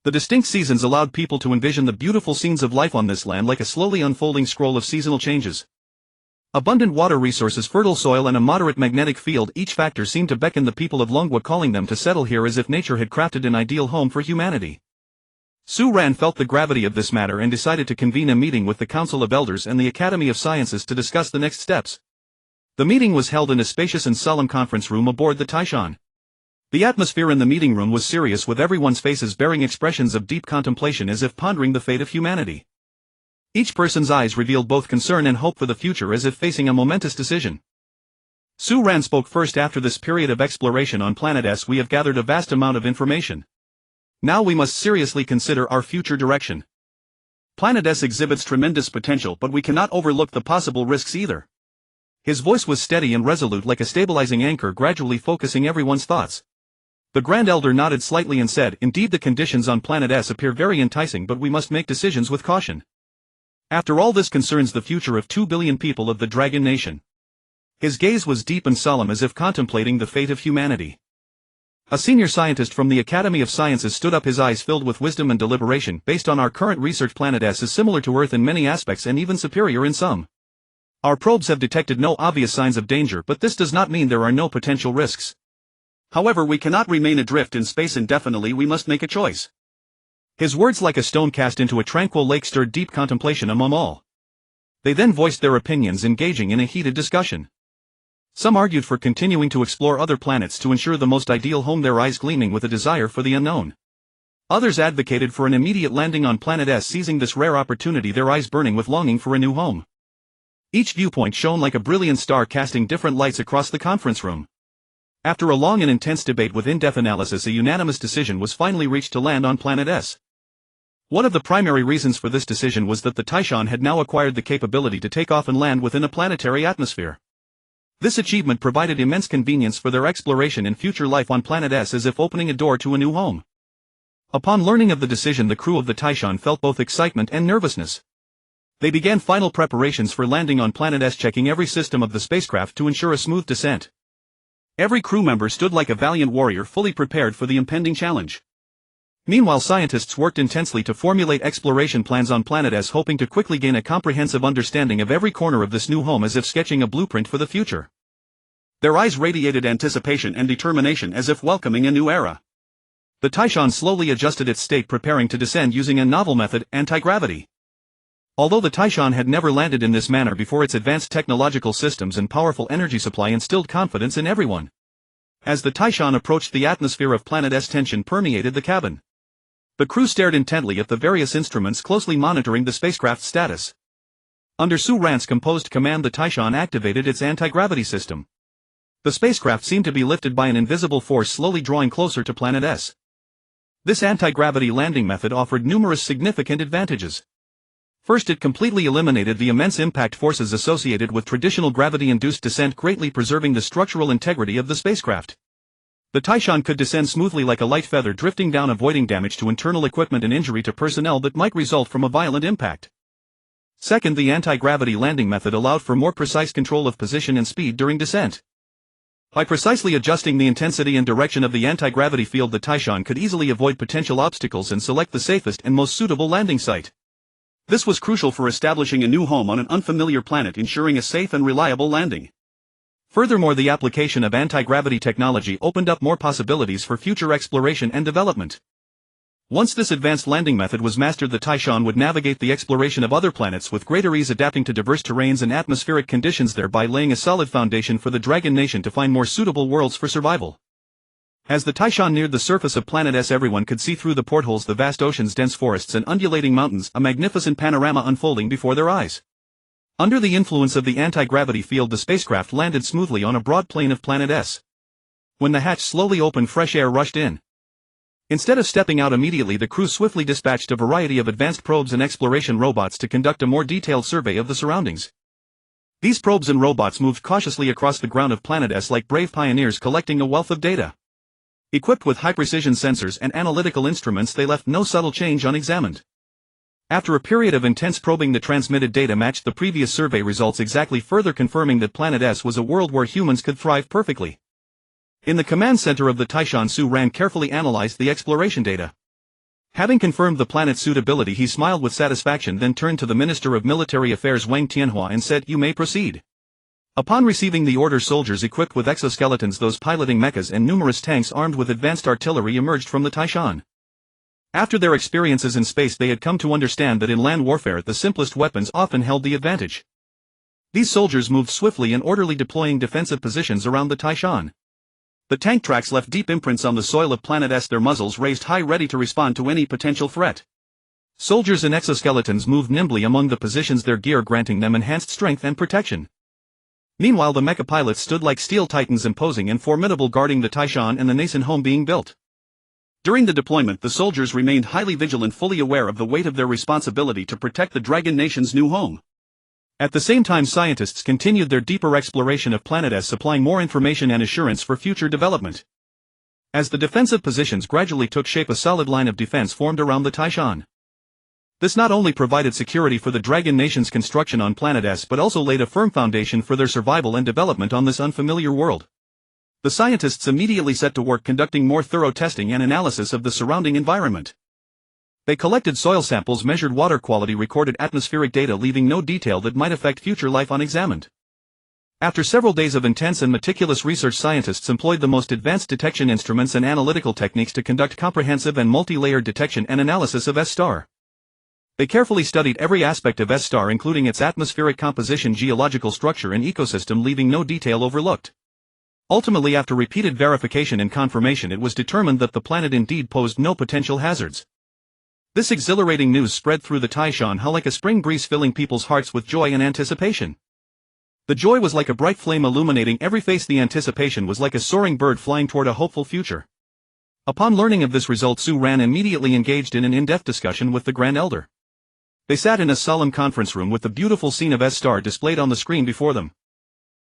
The distinct seasons allowed people to envision the beautiful scenes of life on this land like a slowly unfolding scroll of seasonal changes. Abundant water resources, fertile soil, and a moderate magnetic field, each factor seemed to beckon the people of Longwa, calling them to settle here as if nature had crafted an ideal home for humanity. Su Ran felt the gravity of this matter and decided to convene a meeting with the Council of Elders and the Academy of Sciences to discuss the next steps. The meeting was held in a spacious and solemn conference room aboard the Taishan. The atmosphere in the meeting room was serious, with everyone's faces bearing expressions of deep contemplation as if pondering the fate of humanity. Each person's eyes revealed both concern and hope for the future, as if facing a momentous decision. Su Ran spoke first. After this period of exploration on Planet S, we have gathered a vast amount of information. Now we must seriously consider our future direction. Planet S exhibits tremendous potential, but we cannot overlook the possible risks either. His voice was steady and resolute, like a stabilizing anchor, gradually focusing everyone's thoughts. The Grand Elder nodded slightly and said, "Indeed, the conditions on Planet S appear very enticing, but we must make decisions with caution. After all, this concerns the future of 2 billion people of the Dragon Nation." His gaze was deep and solemn, as if contemplating the fate of humanity. A senior scientist from the Academy of Sciences stood up, his eyes filled with wisdom and deliberation. "Based on our current research, Planet S is similar to Earth in many aspects and even superior in some. Our probes have detected no obvious signs of danger, but this does not mean there are no potential risks. However, we cannot remain adrift in space indefinitely. We must make a choice." His words, like a stone cast into a tranquil lake, stirred deep contemplation among all. They then voiced their opinions, engaging in a heated discussion. Some argued for continuing to explore other planets to ensure the most ideal home, their eyes gleaming with a desire for the unknown. Others advocated for an immediate landing on Planet S, seizing this rare opportunity, their eyes burning with longing for a new home. Each viewpoint shone like a brilliant star, casting different lights across the conference room. After a long and intense debate with in-depth analysis, a unanimous decision was finally reached to land on Planet S. One of the primary reasons for this decision was that the Taishan had now acquired the capability to take off and land within a planetary atmosphere. This achievement provided immense convenience for their exploration and future life on Planet S, as if opening a door to a new home. Upon learning of the decision, the crew of the Taishan felt both excitement and nervousness. They began final preparations for landing on Planet S, checking every system of the spacecraft to ensure a smooth descent. Every crew member stood like a valiant warrior, fully prepared for the impending challenge. Meanwhile, scientists worked intensely to formulate exploration plans on Planet S, hoping to quickly gain a comprehensive understanding of every corner of this new home, as if sketching a blueprint for the future. Their eyes radiated anticipation and determination, as if welcoming a new era. The Taishan slowly adjusted its state, preparing to descend using a novel method, anti-gravity. Although the Taishan had never landed in this manner before, its advanced technological systems and powerful energy supply instilled confidence in everyone. As the Taishan approached the atmosphere of Planet S, tension permeated the cabin. The crew stared intently at the various instruments, closely monitoring the spacecraft's status. Under Su Ran's composed command, the Taishan activated its anti-gravity system. The spacecraft seemed to be lifted by an invisible force, slowly drawing closer to Planet S. This anti-gravity landing method offered numerous significant advantages. First, it completely eliminated the immense impact forces associated with traditional gravity-induced descent, greatly preserving the structural integrity of the spacecraft. The Taishan could descend smoothly like a light feather, drifting down, avoiding damage to internal equipment and injury to personnel that might result from a violent impact. Second, the anti-gravity landing method allowed for more precise control of position and speed during descent. By precisely adjusting the intensity and direction of the anti-gravity field, the Taishan could easily avoid potential obstacles and select the safest and most suitable landing site. This was crucial for establishing a new home on an unfamiliar planet, ensuring a safe and reliable landing. Furthermore, the application of anti-gravity technology opened up more possibilities for future exploration and development. Once this advanced landing method was mastered, the Taishan would navigate the exploration of other planets with greater ease, adapting to diverse terrains and atmospheric conditions, thereby laying a solid foundation for the Dragon Nation to find more suitable worlds for survival. As the Taishan neared the surface of Planet S, everyone could see through the portholes the vast oceans, dense forests and undulating mountains, a magnificent panorama unfolding before their eyes. Under the influence of the anti-gravity field, the spacecraft landed smoothly on a broad plain of Planet S. When the hatch slowly opened, fresh air rushed in. Instead of stepping out immediately, the crew swiftly dispatched a variety of advanced probes and exploration robots to conduct a more detailed survey of the surroundings. These probes and robots moved cautiously across the ground of Planet S like brave pioneers, collecting a wealth of data. Equipped with high-precision sensors and analytical instruments, they left no subtle change unexamined. After a period of intense probing, the transmitted data matched the previous survey results exactly, further confirming that Planet S was a world where humans could thrive perfectly. In the command center of the Taishan, Su Ran carefully analyzed the exploration data. Having confirmed the planet's suitability, he smiled with satisfaction, then turned to the Minister of Military Affairs Wang Tianhua and said, "You may proceed." Upon receiving the order, soldiers equipped with exoskeletons, those piloting mechas and numerous tanks armed with advanced artillery emerged from the Taishan. After their experiences in space, they had come to understand that in land warfare the simplest weapons often held the advantage. These soldiers moved swiftly and orderly, deploying defensive positions around the Taishan. The tank tracks left deep imprints on the soil of Planet S, their muzzles raised high, ready to respond to any potential threat. Soldiers in exoskeletons moved nimbly among the positions, their gear granting them enhanced strength and protection. Meanwhile, the mecha pilots stood like steel titans, imposing and formidable, guarding the Taishan and the nascent home being built. During the deployment, the soldiers remained highly vigilant, fully aware of the weight of their responsibility to protect the Dragon Nation's new home. At the same time, scientists continued their deeper exploration of Planet S, supplying more information and assurance for future development. As the defensive positions gradually took shape, a solid line of defense formed around the Taishan. This not only provided security for the Dragon Nation's construction on Planet S, but also laid a firm foundation for their survival and development on this unfamiliar world. The scientists immediately set to work conducting more thorough testing and analysis of the surrounding environment. They collected soil samples, measured water quality, recorded atmospheric data, leaving no detail that might affect future life unexamined. After several days of intense and meticulous research, scientists employed the most advanced detection instruments and analytical techniques to conduct comprehensive and multi-layered detection and analysis of S-star. They carefully studied every aspect of S-star, including its atmospheric composition, geological structure and ecosystem, leaving no detail overlooked. Ultimately, after repeated verification and confirmation, it was determined that the planet indeed posed no potential hazards. This exhilarating news spread through the Taishan like a spring breeze, filling people's hearts with joy and anticipation. The joy was like a bright flame illuminating every face. The anticipation was like a soaring bird flying toward a hopeful future. Upon learning of this result, Su Ran immediately engaged in an in-depth discussion with the Grand Elder. They sat in a solemn conference room with the beautiful scene of S-star displayed on the screen before them.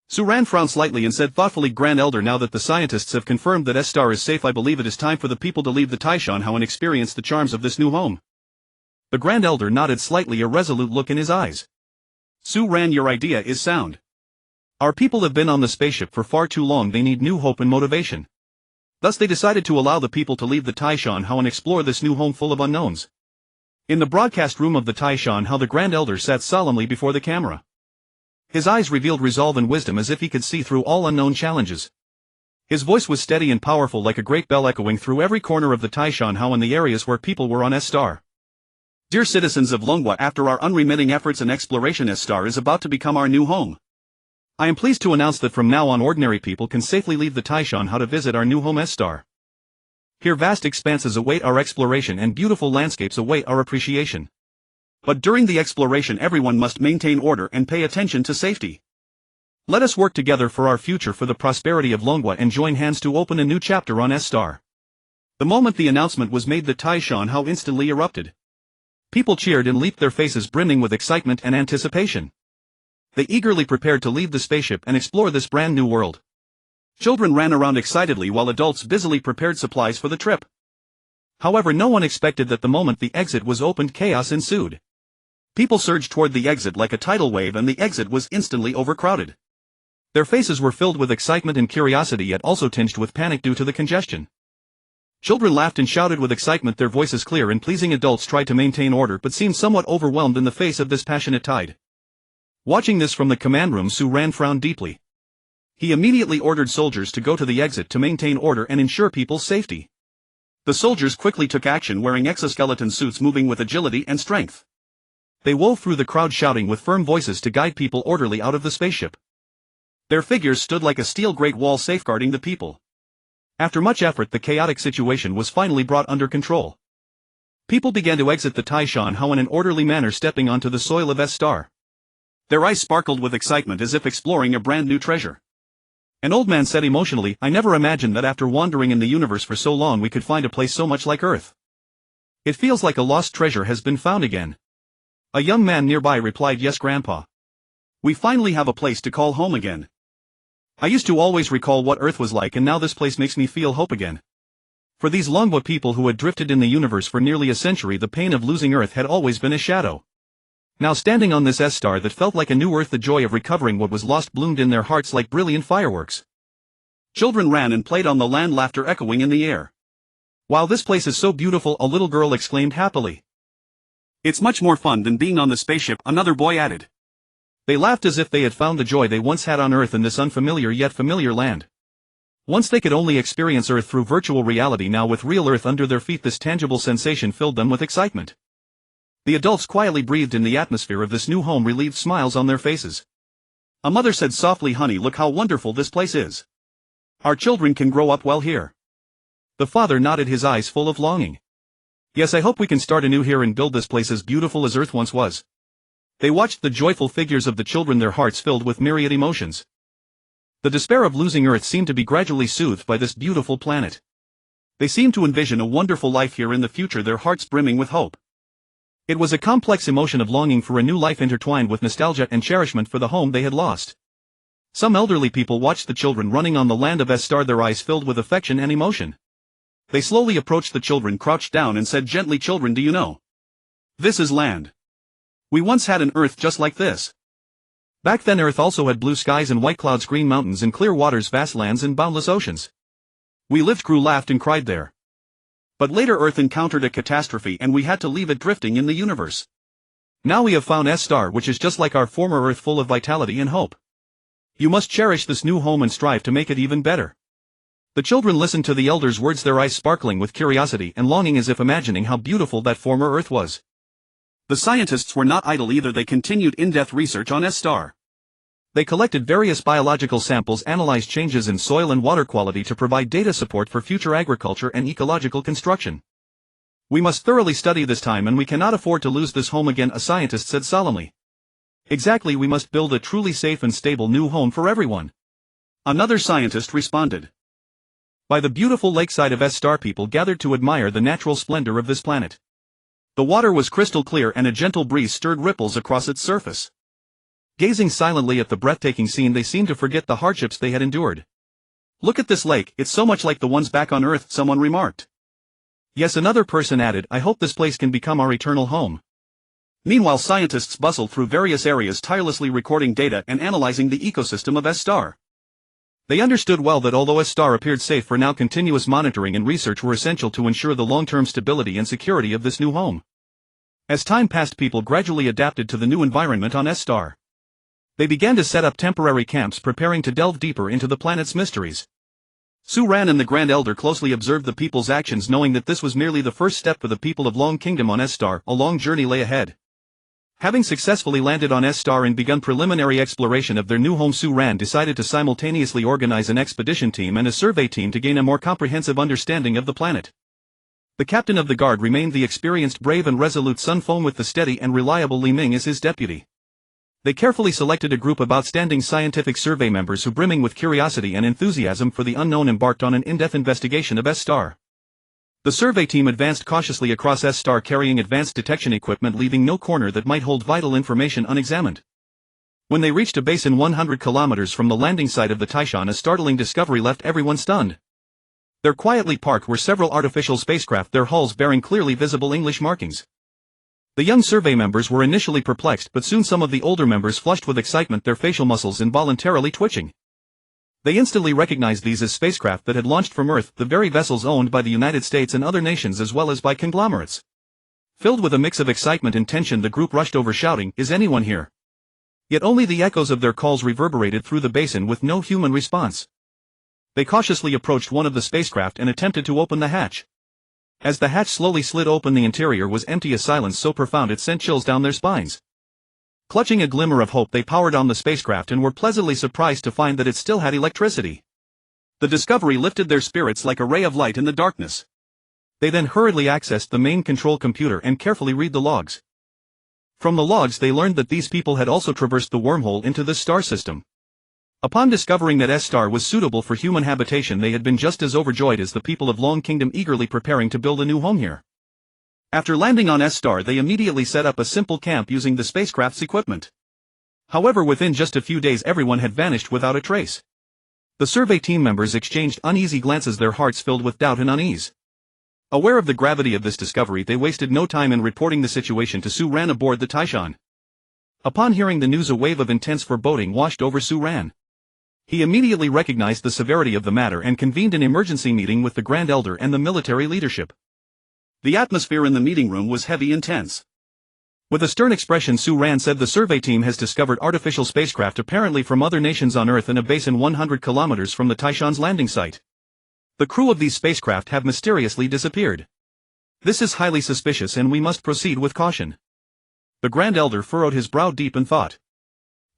Su Ran frowned slightly and said thoughtfully, "Grand Elder, now that the scientists have confirmed that S-star is safe, I believe it is time for the people to leave the Taishan and experience the charms of this new home." The Grand Elder nodded slightly, a resolute look in his eyes. "Su Ran, your idea is sound. Our people have been on the spaceship for far too long, they need new hope and motivation. Thus they decided to allow the people to leave the Taishan and explore this new home full of unknowns." In the broadcast room of the Taishan, the Grand Elder sat solemnly before the camera. His eyes revealed resolve and wisdom, as if he could see through all unknown challenges. His voice was steady and powerful, like a great bell echoing through every corner of the Taishan and the areas where people were on S-star. "Dear citizens of Longhua, after our unremitting efforts and exploration, S-star is about to become our new home. I am pleased to announce that from now on ordinary people can safely leave the Taishan to visit our new home S-star. Here vast expanses await our exploration and beautiful landscapes await our appreciation. But during the exploration everyone must maintain order and pay attention to safety. Let us work together for our future, for the prosperity of Longhua, and join hands to open a new chapter on S-star." The moment the announcement was made, the Taishan instantly erupted. People cheered and leaped, their faces brimming with excitement and anticipation. They eagerly prepared to leave the spaceship and explore this brand new world. Children ran around excitedly while adults busily prepared supplies for the trip. However, no one expected that the moment the exit was opened, chaos ensued. People surged toward the exit like a tidal wave, and the exit was instantly overcrowded. Their faces were filled with excitement and curiosity, yet also tinged with panic due to the congestion. Children laughed and shouted with excitement, their voices clear and pleasing. Adults tried to maintain order but seemed somewhat overwhelmed in the face of this passionate tide. Watching this from the command room, Su Ran frowned deeply. He immediately ordered soldiers to go to the exit to maintain order and ensure people's safety. The soldiers quickly took action wearing exoskeleton suits moving with agility and strength. They wove through the crowd shouting with firm voices to guide people orderly out of the spaceship. Their figures stood like a steel great wall safeguarding the people. After much effort, the chaotic situation was finally brought under control. People began to exit the Taishan How in an orderly manner, stepping onto the soil of S-Star. Their eyes sparkled with excitement as if exploring a brand new treasure. An old man said emotionally, "I never imagined that after wandering in the universe for so long we could find a place so much like Earth. It feels like a lost treasure has been found again." A young man nearby replied, "Yes, Grandpa. We finally have a place to call home again. I used to always recall what Earth was like, and now this place makes me feel hope again." For these Longboat people who had drifted in the universe for nearly a century, the pain of losing Earth had always been a shadow. Now standing on this S-Star that felt like a new Earth, the joy of recovering what was lost bloomed in their hearts like brilliant fireworks. Children ran and played on the land, laughter echoing in the air. "Wow, this place is so beautiful," a little girl exclaimed happily. "It's much more fun than being on the spaceship," another boy added. They laughed as if they had found the joy they once had on Earth in this unfamiliar yet familiar land. Once they could only experience Earth through virtual reality, now with real Earth under their feet, this tangible sensation filled them with excitement. The adults quietly breathed in the atmosphere of this new home, relieved smiles on their faces. A mother said softly, "Honey, look how wonderful this place is. Our children can grow up well here." The father nodded, his eyes full of longing. "Yes, I hope we can start anew here and build this place as beautiful as Earth once was." They watched the joyful figures of the children, their hearts filled with myriad emotions. The despair of losing Earth seemed to be gradually soothed by this beautiful planet. They seemed to envision a wonderful life here in the future, their hearts brimming with hope. It was a complex emotion of longing for a new life intertwined with nostalgia and cherishment for the home they had lost. Some elderly people watched the children running on the land of S-Star, their eyes filled with affection and emotion. They slowly approached the children, crouched down and said gently, "Children, do you know? This is land. We once had an Earth just like this. Back then Earth also had blue skies and white clouds, green mountains and clear waters, vast lands and boundless oceans. We lived, grew, laughed and cried there. But later Earth encountered a catastrophe and we had to leave it drifting in the universe. Now we have found S-Star, which is just like our former Earth, full of vitality and hope. You must cherish this new home and strive to make it even better." The children listened to the elders' words, their eyes sparkling with curiosity and longing, as if imagining how beautiful that former Earth was. The scientists were not idle either. They continued in-depth research on S-Star. They collected various biological samples, analyzed changes in soil and water quality to provide data support for future agriculture and ecological construction. "We must thoroughly study this time, and we cannot afford to lose this home again," a scientist said solemnly. "Exactly, we must build a truly safe and stable new home for everyone," another scientist responded. By the beautiful lakeside of S-Star, people gathered to admire the natural splendor of this planet. The water was crystal clear and a gentle breeze stirred ripples across its surface. Gazing silently at the breathtaking scene, they seemed to forget the hardships they had endured. "Look at this lake, it's so much like the ones back on Earth," someone remarked. "Yes," another person added, "I hope this place can become our eternal home." Meanwhile, scientists bustled through various areas, tirelessly recording data and analyzing the ecosystem of S-Star. They understood well that although S-Star appeared safe for now, continuous monitoring and research were essential to ensure the long-term stability and security of this new home. As time passed, people gradually adapted to the new environment on S-Star. They began to set up temporary camps, preparing to delve deeper into the planet's mysteries. Su Ran and the Grand Elder closely observed the people's actions, knowing that this was merely the first step for the people of Long Kingdom on S-Star. A long journey lay ahead. Having successfully landed on S-Star and begun preliminary exploration of their new home, Su Ran decided to simultaneously organize an expedition team and a survey team to gain a more comprehensive understanding of the planet. The captain of the guard remained the experienced, brave and resolute Sun Feng, with the steady and reliable Li Ming as his deputy. They carefully selected a group of outstanding scientific survey members who, brimming with curiosity and enthusiasm for the unknown, embarked on an in-depth investigation of S-Star. The survey team advanced cautiously across S-Star, carrying advanced detection equipment, leaving no corner that might hold vital information unexamined. When they reached a basin 100 kilometers from the landing site of the Taishan, a startling discovery left everyone stunned. There quietly parked were several artificial spacecraft, their hulls bearing clearly visible English markings. The young survey members were initially perplexed, but soon some of the older members flushed with excitement, their facial muscles involuntarily twitching. They instantly recognized these as spacecraft that had launched from Earth, the very vessels owned by the United States and other nations, as well as by conglomerates. Filled with a mix of excitement and tension, the group rushed over, shouting, "Is anyone here?" Yet only the echoes of their calls reverberated through the basin, with no human response. They cautiously approached one of the spacecraft and attempted to open the hatch. As the hatch slowly slid open, the interior was empty, a silence so profound it sent chills down their spines. Clutching a glimmer of hope, they powered on the spacecraft and were pleasantly surprised to find that it still had electricity. The discovery lifted their spirits like a ray of light in the darkness. They then hurriedly accessed the main control computer and carefully read the logs. From the logs they learned that these people had also traversed the wormhole into this star system. Upon discovering that S-star was suitable for human habitation, they had been just as overjoyed as the people of Long Kingdom, eagerly preparing to build a new home here. After landing on S-star, they immediately set up a simple camp using the spacecraft's equipment. However, within just a few days everyone had vanished without a trace. The survey team members exchanged uneasy glances, their hearts filled with doubt and unease. Aware of the gravity of this discovery, they wasted no time in reporting the situation to Su-ran aboard the Taishan. Upon hearing the news, a wave of intense foreboding washed over Su-ran. He immediately recognized the severity of the matter and convened an emergency meeting with the Grand Elder and the military leadership. The atmosphere in the meeting room was heavy and tense. With a stern expression, Su-ran said, "The survey team has discovered artificial spacecraft apparently from other nations on Earth in a basin 100 kilometers from the Taishan's landing site. The crew of these spacecraft have mysteriously disappeared. This is highly suspicious and we must proceed with caution." The Grand Elder furrowed his brow deep in thought.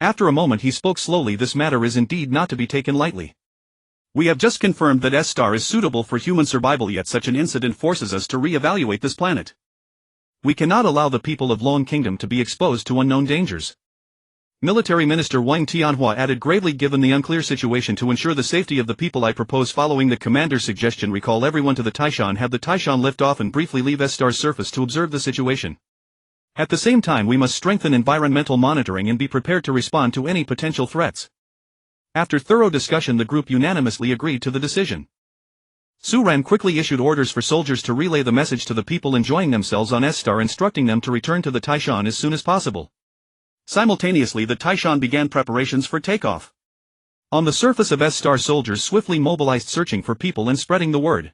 After a moment he spoke slowly, "This matter is indeed not to be taken lightly. We have just confirmed that S-star is suitable for human survival, yet such an incident forces us to re-evaluate this planet. We cannot allow the people of Long Kingdom to be exposed to unknown dangers." Military Minister Wang Tianhua added gravely, "Given the unclear situation, to ensure the safety of the people, I propose following the commander's suggestion: recall everyone to the Taishan, have the Taishan lift off and briefly leave S-star's surface to observe the situation. At the same time we must strengthen environmental monitoring and be prepared to respond to any potential threats." After thorough discussion the group unanimously agreed to the decision. Su-ran quickly issued orders for soldiers to relay the message to the people enjoying themselves on S-star, instructing them to return to the Taishan as soon as possible. Simultaneously the Taishan began preparations for takeoff. On the surface of S-star, soldiers swiftly mobilized, searching for people and spreading the word.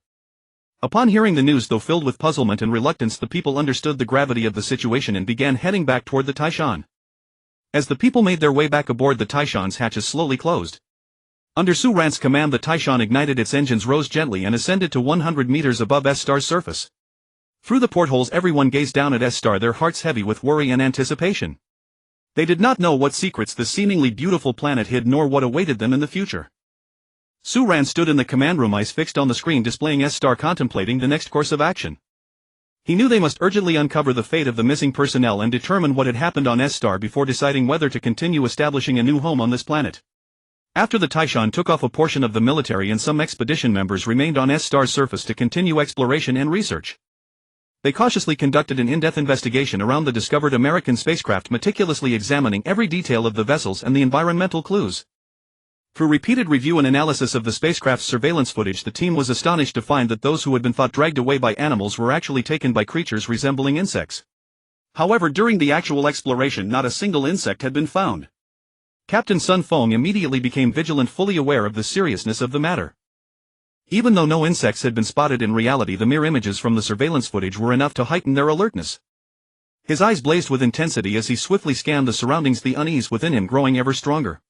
Upon hearing the news, though filled with puzzlement and reluctance, the people understood the gravity of the situation and began heading back toward the Taishan. As the people made their way back aboard, the Taishan's hatches slowly closed. Under Su-ran's command the Taishan ignited its engines, rose gently and ascended to 100 meters above S-star's surface. Through the portholes everyone gazed down at S-star, their hearts heavy with worry and anticipation. They did not know what secrets the seemingly beautiful planet hid, nor what awaited them in the future. Su-ran stood in the command room, eyes fixed on the screen displaying S-star, contemplating the next course of action. He knew they must urgently uncover the fate of the missing personnel and determine what had happened on S-star before deciding whether to continue establishing a new home on this planet. After the Taishan took off, a portion of the military and some expedition members remained on S-star's surface to continue exploration and research. They cautiously conducted an in-depth investigation around the discovered American spacecraft, meticulously examining every detail of the vessels and the environmental clues. Through repeated review and analysis of the spacecraft's surveillance footage, the team was astonished to find that those who had been thought dragged away by animals were actually taken by creatures resembling insects. However, during the actual exploration not a single insect had been found. Captain Sun Feng immediately became vigilant, fully aware of the seriousness of the matter. Even though no insects had been spotted, in reality the mere images from the surveillance footage were enough to heighten their alertness. His eyes blazed with intensity as he swiftly scanned the surroundings, the unease within him growing ever stronger.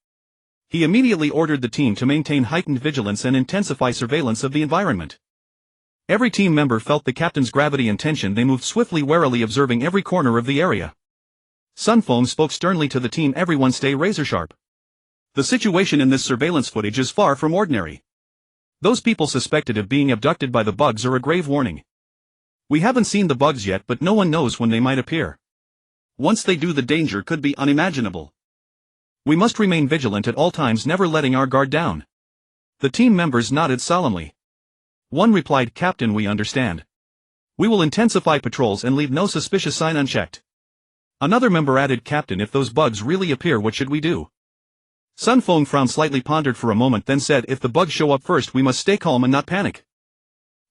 He immediately ordered the team to maintain heightened vigilance and intensify surveillance of the environment. Every team member felt the captain's gravity and tension. They moved swiftly, warily observing every corner of the area. Sun Feng spoke sternly to the team, "Everyone stay razor-sharp. The situation in this surveillance footage is far from ordinary. Those people suspected of being abducted by the bugs are a grave warning. We haven't seen the bugs yet, but no one knows when they might appear. Once they do, the danger could be unimaginable. We must remain vigilant at all times, never letting our guard down." The team members nodded solemnly. One replied, "Captain, we understand. We will intensify patrols and leave no suspicious sign unchecked." Another member added, "Captain, if those bugs really appear, what should we do?" Sun Feng frowned slightly, pondered for a moment, then said, "If the bugs show up first, we must stay calm and not panic.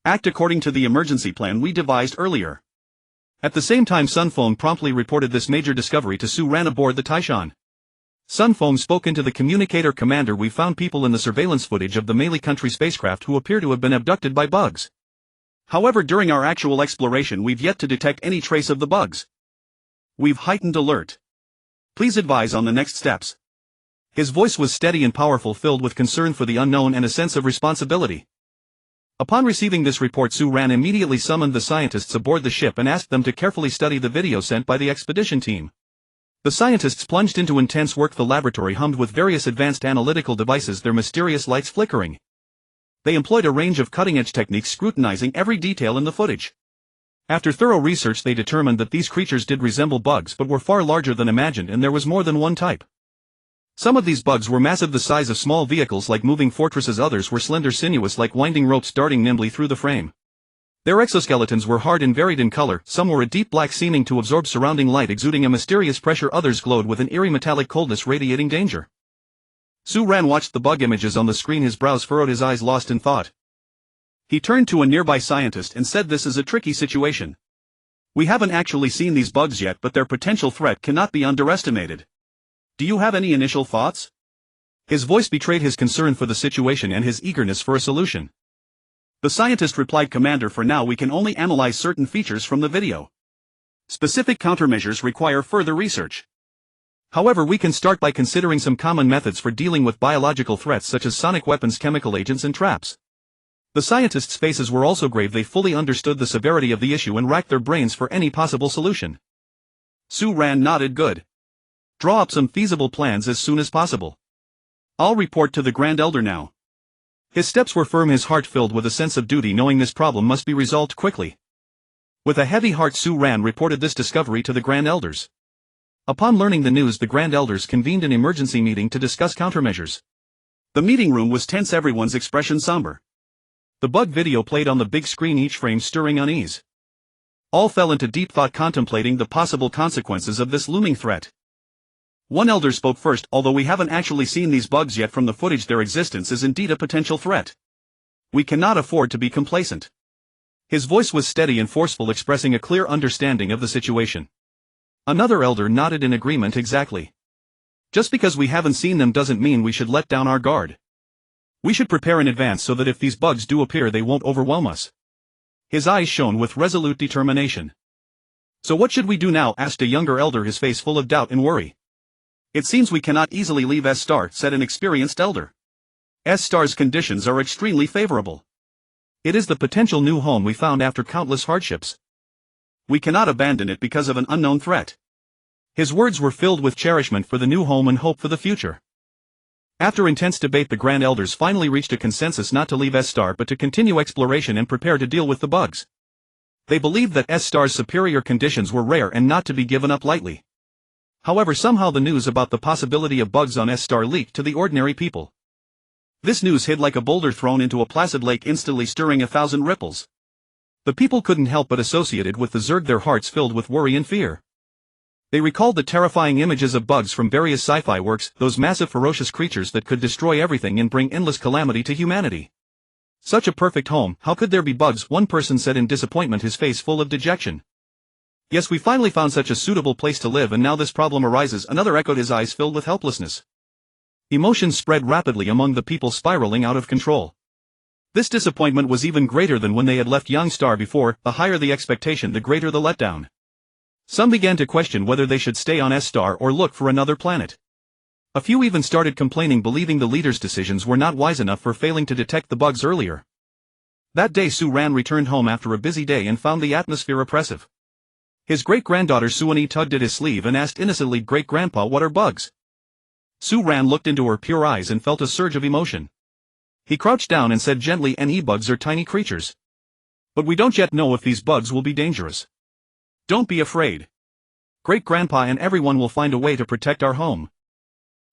Act according to the emergency plan we devised earlier." At the same time Sun Feng promptly reported this major discovery to Su-ran aboard the Taishan. Sun Feng spoke into the communicator, "Commander, we found people in the surveillance footage of the Melee country spacecraft who appear to have been abducted by bugs. However, during our actual exploration we've yet to detect any trace of the bugs. We've heightened alert. Please advise on the next steps." His voice was steady and powerful, filled with concern for the unknown and a sense of responsibility. Upon receiving this report, Su Ran immediately summoned the scientists aboard the ship and asked them to carefully study the video sent by the expedition team. The scientists plunged into intense work. The laboratory hummed with various advanced analytical devices, their mysterious lights flickering. They employed a range of cutting-edge techniques, scrutinizing every detail in the footage. After thorough research, they determined that these creatures did resemble bugs but were far larger than imagined, and there was more than one type. Some of these bugs were massive, the size of small vehicles like moving fortresses. Others were slender, sinuous like winding ropes, darting nimbly through the frame. Their exoskeletons were hard and varied in color. Some were a deep black, seeming to absorb surrounding light, exuding a mysterious pressure. Others glowed with an eerie metallic coldness, radiating danger. Su Ran watched the bug images on the screen, his brows furrowed, his eyes lost in thought. He turned to a nearby scientist and said, "This is a tricky situation. We haven't actually seen these bugs yet, but their potential threat cannot be underestimated. Do you have any initial thoughts?" His voice betrayed his concern for the situation and his eagerness for a solution. The scientist replied, "Commander, for now we can only analyze certain features from the video. Specific countermeasures require further research. However, we can start by considering some common methods for dealing with biological threats such as sonic weapons, chemical agents, and traps." The scientists' faces were also grave. They fully understood the severity of the issue and racked their brains for any possible solution. Su Ran nodded. "Good. Draw up some feasible plans as soon as possible. I'll report to the Grand Elder now." His steps were firm, his heart filled with a sense of duty, knowing this problem must be resolved quickly. With a heavy heart, Su Ran reported this discovery to the Grand Elders. Upon learning the news, the Grand Elders convened an emergency meeting to discuss countermeasures. The meeting room was tense, everyone's expression somber. The bug video played on the big screen, each frame stirring unease. All fell into deep thought, contemplating the possible consequences of this looming threat. One elder spoke first. "Although we haven't actually seen these bugs yet from the footage, their existence is indeed a potential threat. We cannot afford to be complacent." His voice was steady and forceful, expressing a clear understanding of the situation. Another elder nodded in agreement. "Exactly. Just because we haven't seen them doesn't mean we should let down our guard. We should prepare in advance so that if these bugs do appear, they won't overwhelm us." His eyes shone with resolute determination. "So what should we do now?" asked a younger elder, his face full of doubt and worry. "It seems we cannot easily leave S-Star," said an experienced elder. "S-Star's conditions are extremely favorable. It is the potential new home we found after countless hardships. We cannot abandon it because of an unknown threat." His words were filled with cherishment for the new home and hope for the future. After intense debate, the Grand Elders finally reached a consensus not to leave S-Star but to continue exploration and prepare to deal with the bugs. They believed that S-Star's superior conditions were rare and not to be given up lightly. However, somehow the news about the possibility of bugs on S-Star leaked to the ordinary people. This news hit like a boulder thrown into a placid lake, instantly stirring 1,000 ripples. The people couldn't help but associate it with the Zerg, their hearts filled with worry and fear. They recalled the terrifying images of bugs from various sci-fi works, those massive ferocious creatures that could destroy everything and bring endless calamity to humanity. "Such a perfect home, how could there be bugs?" one person said in disappointment, his face full of dejection. "Yes, we finally found such a suitable place to live, and now this problem arises," another echoed, his eyes filled with helplessness. Emotions spread rapidly among the people, spiraling out of control. This disappointment was even greater than when they had left Young Star before. The higher the expectation, the greater the letdown. Some began to question whether they should stay on S-Star or look for another planet. A few even started complaining, believing the leader's decisions were not wise enough for failing to detect the bugs earlier. That day, Su Ran returned home after a busy day and found the atmosphere oppressive. His great-granddaughter Suani tugged at his sleeve and asked innocently, "Great-grandpa, what are bugs?" Su Ran looked into her pure eyes and felt a surge of emotion. He crouched down and said gently, "bugs are tiny creatures. But we don't yet know if these bugs will be dangerous. Don't be afraid. Great-grandpa and everyone will find a way to protect our home."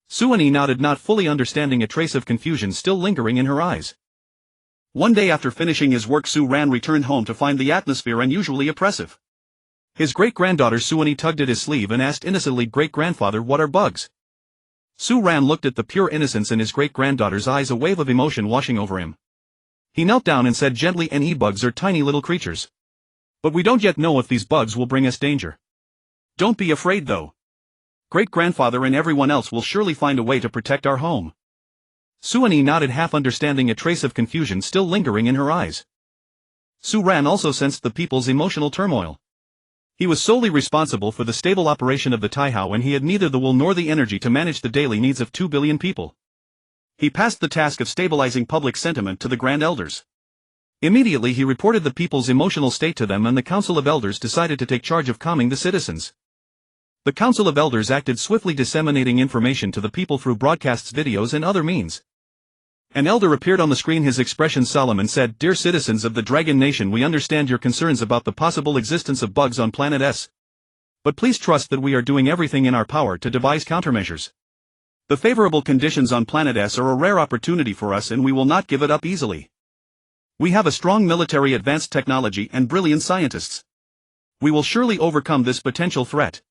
Suani nodded, not fully understanding, a trace of confusion still lingering in her eyes. One day after finishing his work, Su Ran returned home to find the atmosphere unusually oppressive. His great-granddaughter Suani tugged at his sleeve and asked innocently, "Great-grandfather, what are bugs?" Su Ran looked at the pure innocence in his great-granddaughter's eyes, a wave of emotion washing over him. He knelt down and said gently, "Bugs are tiny little creatures. But we don't yet know if these bugs will bring us danger. Don't be afraid though. Great-grandfather and everyone else will surely find a way to protect our home." Suani nodded, half understanding, a trace of confusion still lingering in her eyes. Su Ran also sensed the people's emotional turmoil. He was solely responsible for the stable operation of the Taihao, and he had neither the will nor the energy to manage the daily needs of 2 billion people. He passed the task of stabilizing public sentiment to the Grand Elders. Immediately he reported the people's emotional state to them, and the Council of Elders decided to take charge of calming the citizens. The Council of Elders acted swiftly, disseminating information to the people through broadcasts, videos, and other means. An elder appeared on the screen, his expression solemn, and said, "Dear citizens of the Dragon Nation, we understand your concerns about the possible existence of bugs on Planet S. But please trust that we are doing everything in our power to devise countermeasures. The favorable conditions on Planet S are a rare opportunity for us, and we will not give it up easily. We have a strong military, advanced technology, and brilliant scientists. We will surely overcome this potential threat.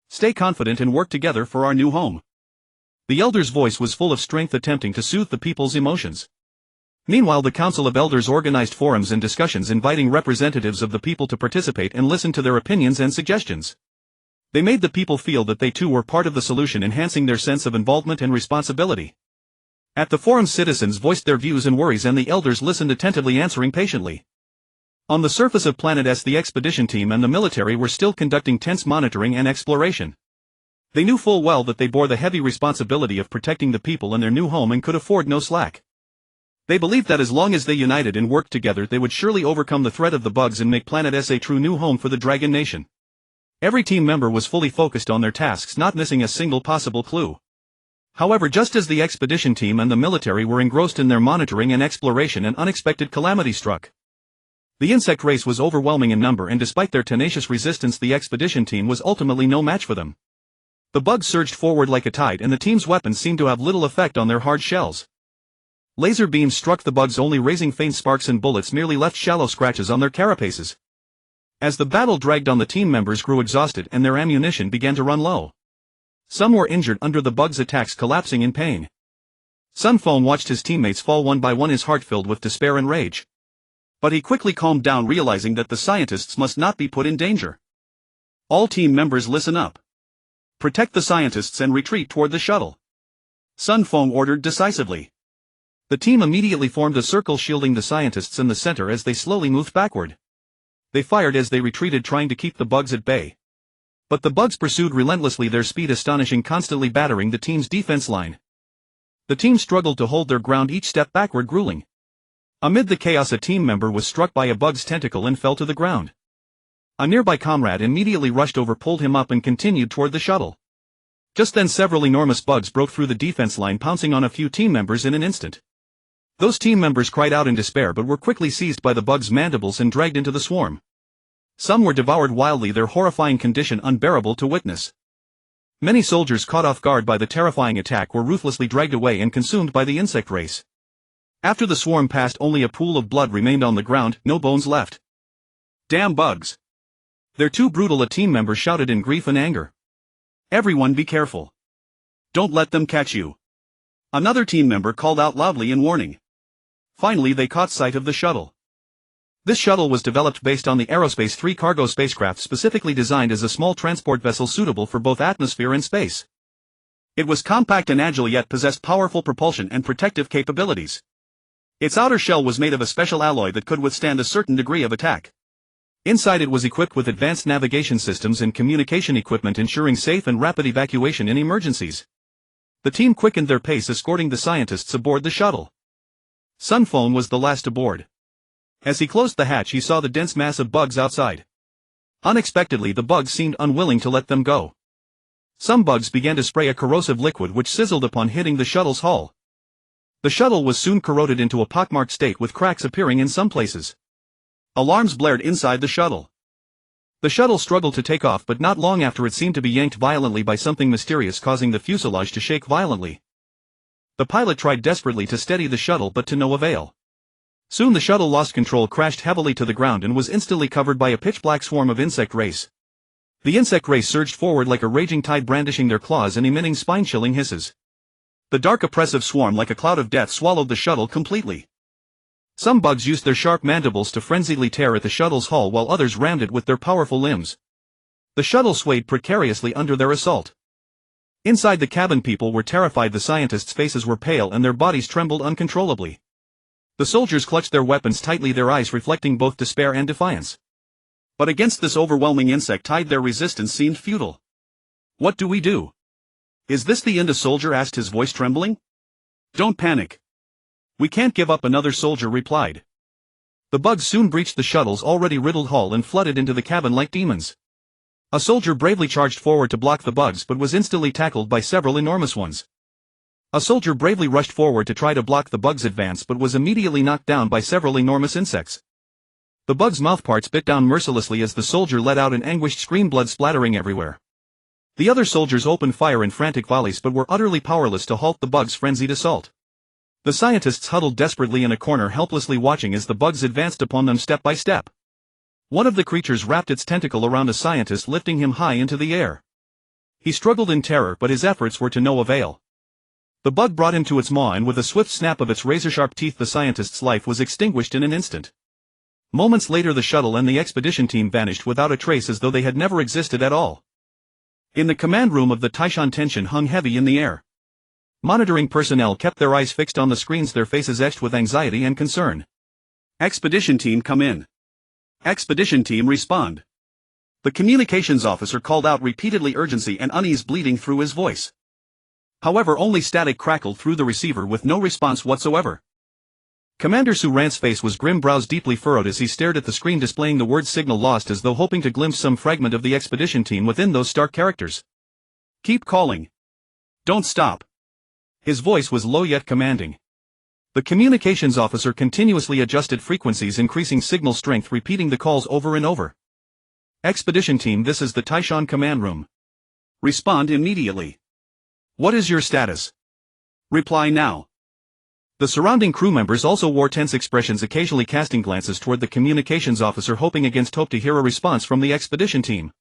Stay confident and work together for our new home." The elder's voice was full of strength, attempting to soothe the people's emotions. Meanwhile, the Council of Elders organized forums and discussions, inviting representatives of the people to participate and listen to their opinions and suggestions. They made the people feel that they too were part of the solution, enhancing their sense of involvement and responsibility. At the forum, citizens voiced their views and worries, and the elders listened attentively, answering patiently. On the surface of Planet S, the expedition team and the military were still conducting tense monitoring and exploration. They knew full well that they bore the heavy responsibility of protecting the people in their new home and could afford no slack. They believed that as long as they united and worked together, they would surely overcome the threat of the bugs and make Planet S a true new home for the Dragon Nation. Every team member was fully focused on their tasks, not missing a single possible clue. However, just as the expedition team and the military were engrossed in their monitoring and exploration, an unexpected calamity struck. The insect race was overwhelming in number, and despite their tenacious resistance, the expedition team was ultimately no match for them. The bugs surged forward like a tide, and the team's weapons seemed to have little effect on their hard shells. Laser beams struck the bugs, only raising faint sparks, and bullets merely left shallow scratches on their carapaces. As the battle dragged on, the team members grew exhausted and their ammunition began to run low. Some were injured under the bugs' attacks, collapsing in pain. Sun Feng watched his teammates fall one by one, his heart filled with despair and rage. But he quickly calmed down, realizing that the scientists must not be put in danger. "All team members, listen up. Protect the scientists and retreat toward the shuttle," Sun Feng ordered decisively. The team immediately formed a circle, shielding the scientists in the center as they slowly moved backward. They fired as they retreated, trying to keep the bugs at bay. But the bugs pursued relentlessly, their speed astonishing, constantly battering the team's defense line. The team struggled to hold their ground, each step backward grueling. Amid the chaos, a team member was struck by a bug's tentacle and fell to the ground. A nearby comrade immediately rushed over, pulled him up, and continued toward the shuttle. Just then, several enormous bugs broke through the defense line, pouncing on a few team members in an instant. Those team members cried out in despair, but were quickly seized by the bugs' mandibles and dragged into the swarm. Some were devoured wildly, their horrifying condition unbearable to witness. Many soldiers, caught off guard by the terrifying attack, were ruthlessly dragged away and consumed by the insect race. After the swarm passed, only a pool of blood remained on the ground, no bones left. "Damn bugs! They're too brutal," a team member shouted in grief and anger. "Everyone be careful. Don't let them catch you," another team member called out loudly in warning. Finally, they caught sight of the shuttle. This shuttle was developed based on the Aerospace 3 cargo spacecraft, specifically designed as a small transport vessel suitable for both atmosphere and space. It was compact and agile, yet possessed powerful propulsion and protective capabilities. Its outer shell was made of a special alloy that could withstand a certain degree of attack. Inside, it was equipped with advanced navigation systems and communication equipment, ensuring safe and rapid evacuation in emergencies. The team quickened their pace, escorting the scientists aboard the shuttle. Sun Feng was the last aboard. As he closed the hatch, he saw the dense mass of bugs outside. Unexpectedly, the bugs seemed unwilling to let them go. Some bugs began to spray a corrosive liquid which sizzled upon hitting the shuttle's hull. The shuttle was soon corroded into a pockmarked state, with cracks appearing in some places. Alarms blared inside the shuttle. The shuttle struggled to take off, but not long after it seemed to be yanked violently by something mysterious, causing the fuselage to shake violently. The pilot tried desperately to steady the shuttle, but to no avail. Soon the shuttle lost control, crashed heavily to the ground, and was instantly covered by a pitch-black swarm of insect race. The insect race surged forward like a raging tide, brandishing their claws and emitting spine-chilling hisses. The dark, oppressive swarm, like a cloud of death, swallowed the shuttle completely. Some bugs used their sharp mandibles to frenziedly tear at the shuttle's hull, while others rammed it with their powerful limbs. The shuttle swayed precariously under their assault. Inside, the cabin people were terrified. The scientists' faces were pale and their bodies trembled uncontrollably. The soldiers clutched their weapons tightly, their eyes reflecting both despair and defiance. But against this overwhelming insect tide, their resistance seemed futile. "What do we do? Is this the end?" a soldier asked, his voice trembling. "Don't panic. We can't give up," another soldier replied. The bugs soon breached the shuttle's already riddled hull and flooded into the cabin like demons. A soldier bravely charged forward to block the bugs but was instantly tackled by several enormous ones. A soldier bravely rushed forward to try to block the bugs' advance but was immediately knocked down by several enormous insects. The bugs' mouthparts bit down mercilessly as the soldier let out an anguished scream, blood splattering everywhere. The other soldiers opened fire in frantic volleys but were utterly powerless to halt the bugs' frenzied assault. The scientists huddled desperately in a corner, helplessly watching as the bugs advanced upon them step by step. One of the creatures wrapped its tentacle around a scientist, lifting him high into the air. He struggled in terror but his efforts were to no avail. The bug brought him to its maw and with a swift snap of its razor-sharp teeth the scientist's life was extinguished in an instant. Moments later the shuttle and the expedition team vanished without a trace, as though they had never existed at all. In the command room of the Taishan, tension hung heavy in the air. Monitoring personnel kept their eyes fixed on the screens, their faces etched with anxiety and concern. Expedition team, come in. Expedition team, respond. The communications officer called out repeatedly, urgency and unease bleeding through his voice. However, only static crackled through the receiver with no response whatsoever. Commander Su Ran's face was grim, brows deeply furrowed as he stared at the screen displaying the word signal lost, as though hoping to glimpse some fragment of the expedition team within those stark characters. Keep calling. Don't stop. His voice was low yet commanding. The communications officer continuously adjusted frequencies, increasing signal strength, repeating the calls over and over. Expedition team, this is the Taishan command room. Respond immediately. What is your status? Reply now. The surrounding crew members also wore tense expressions, occasionally casting glances toward the communications officer, hoping against hope to hear a response from the expedition team.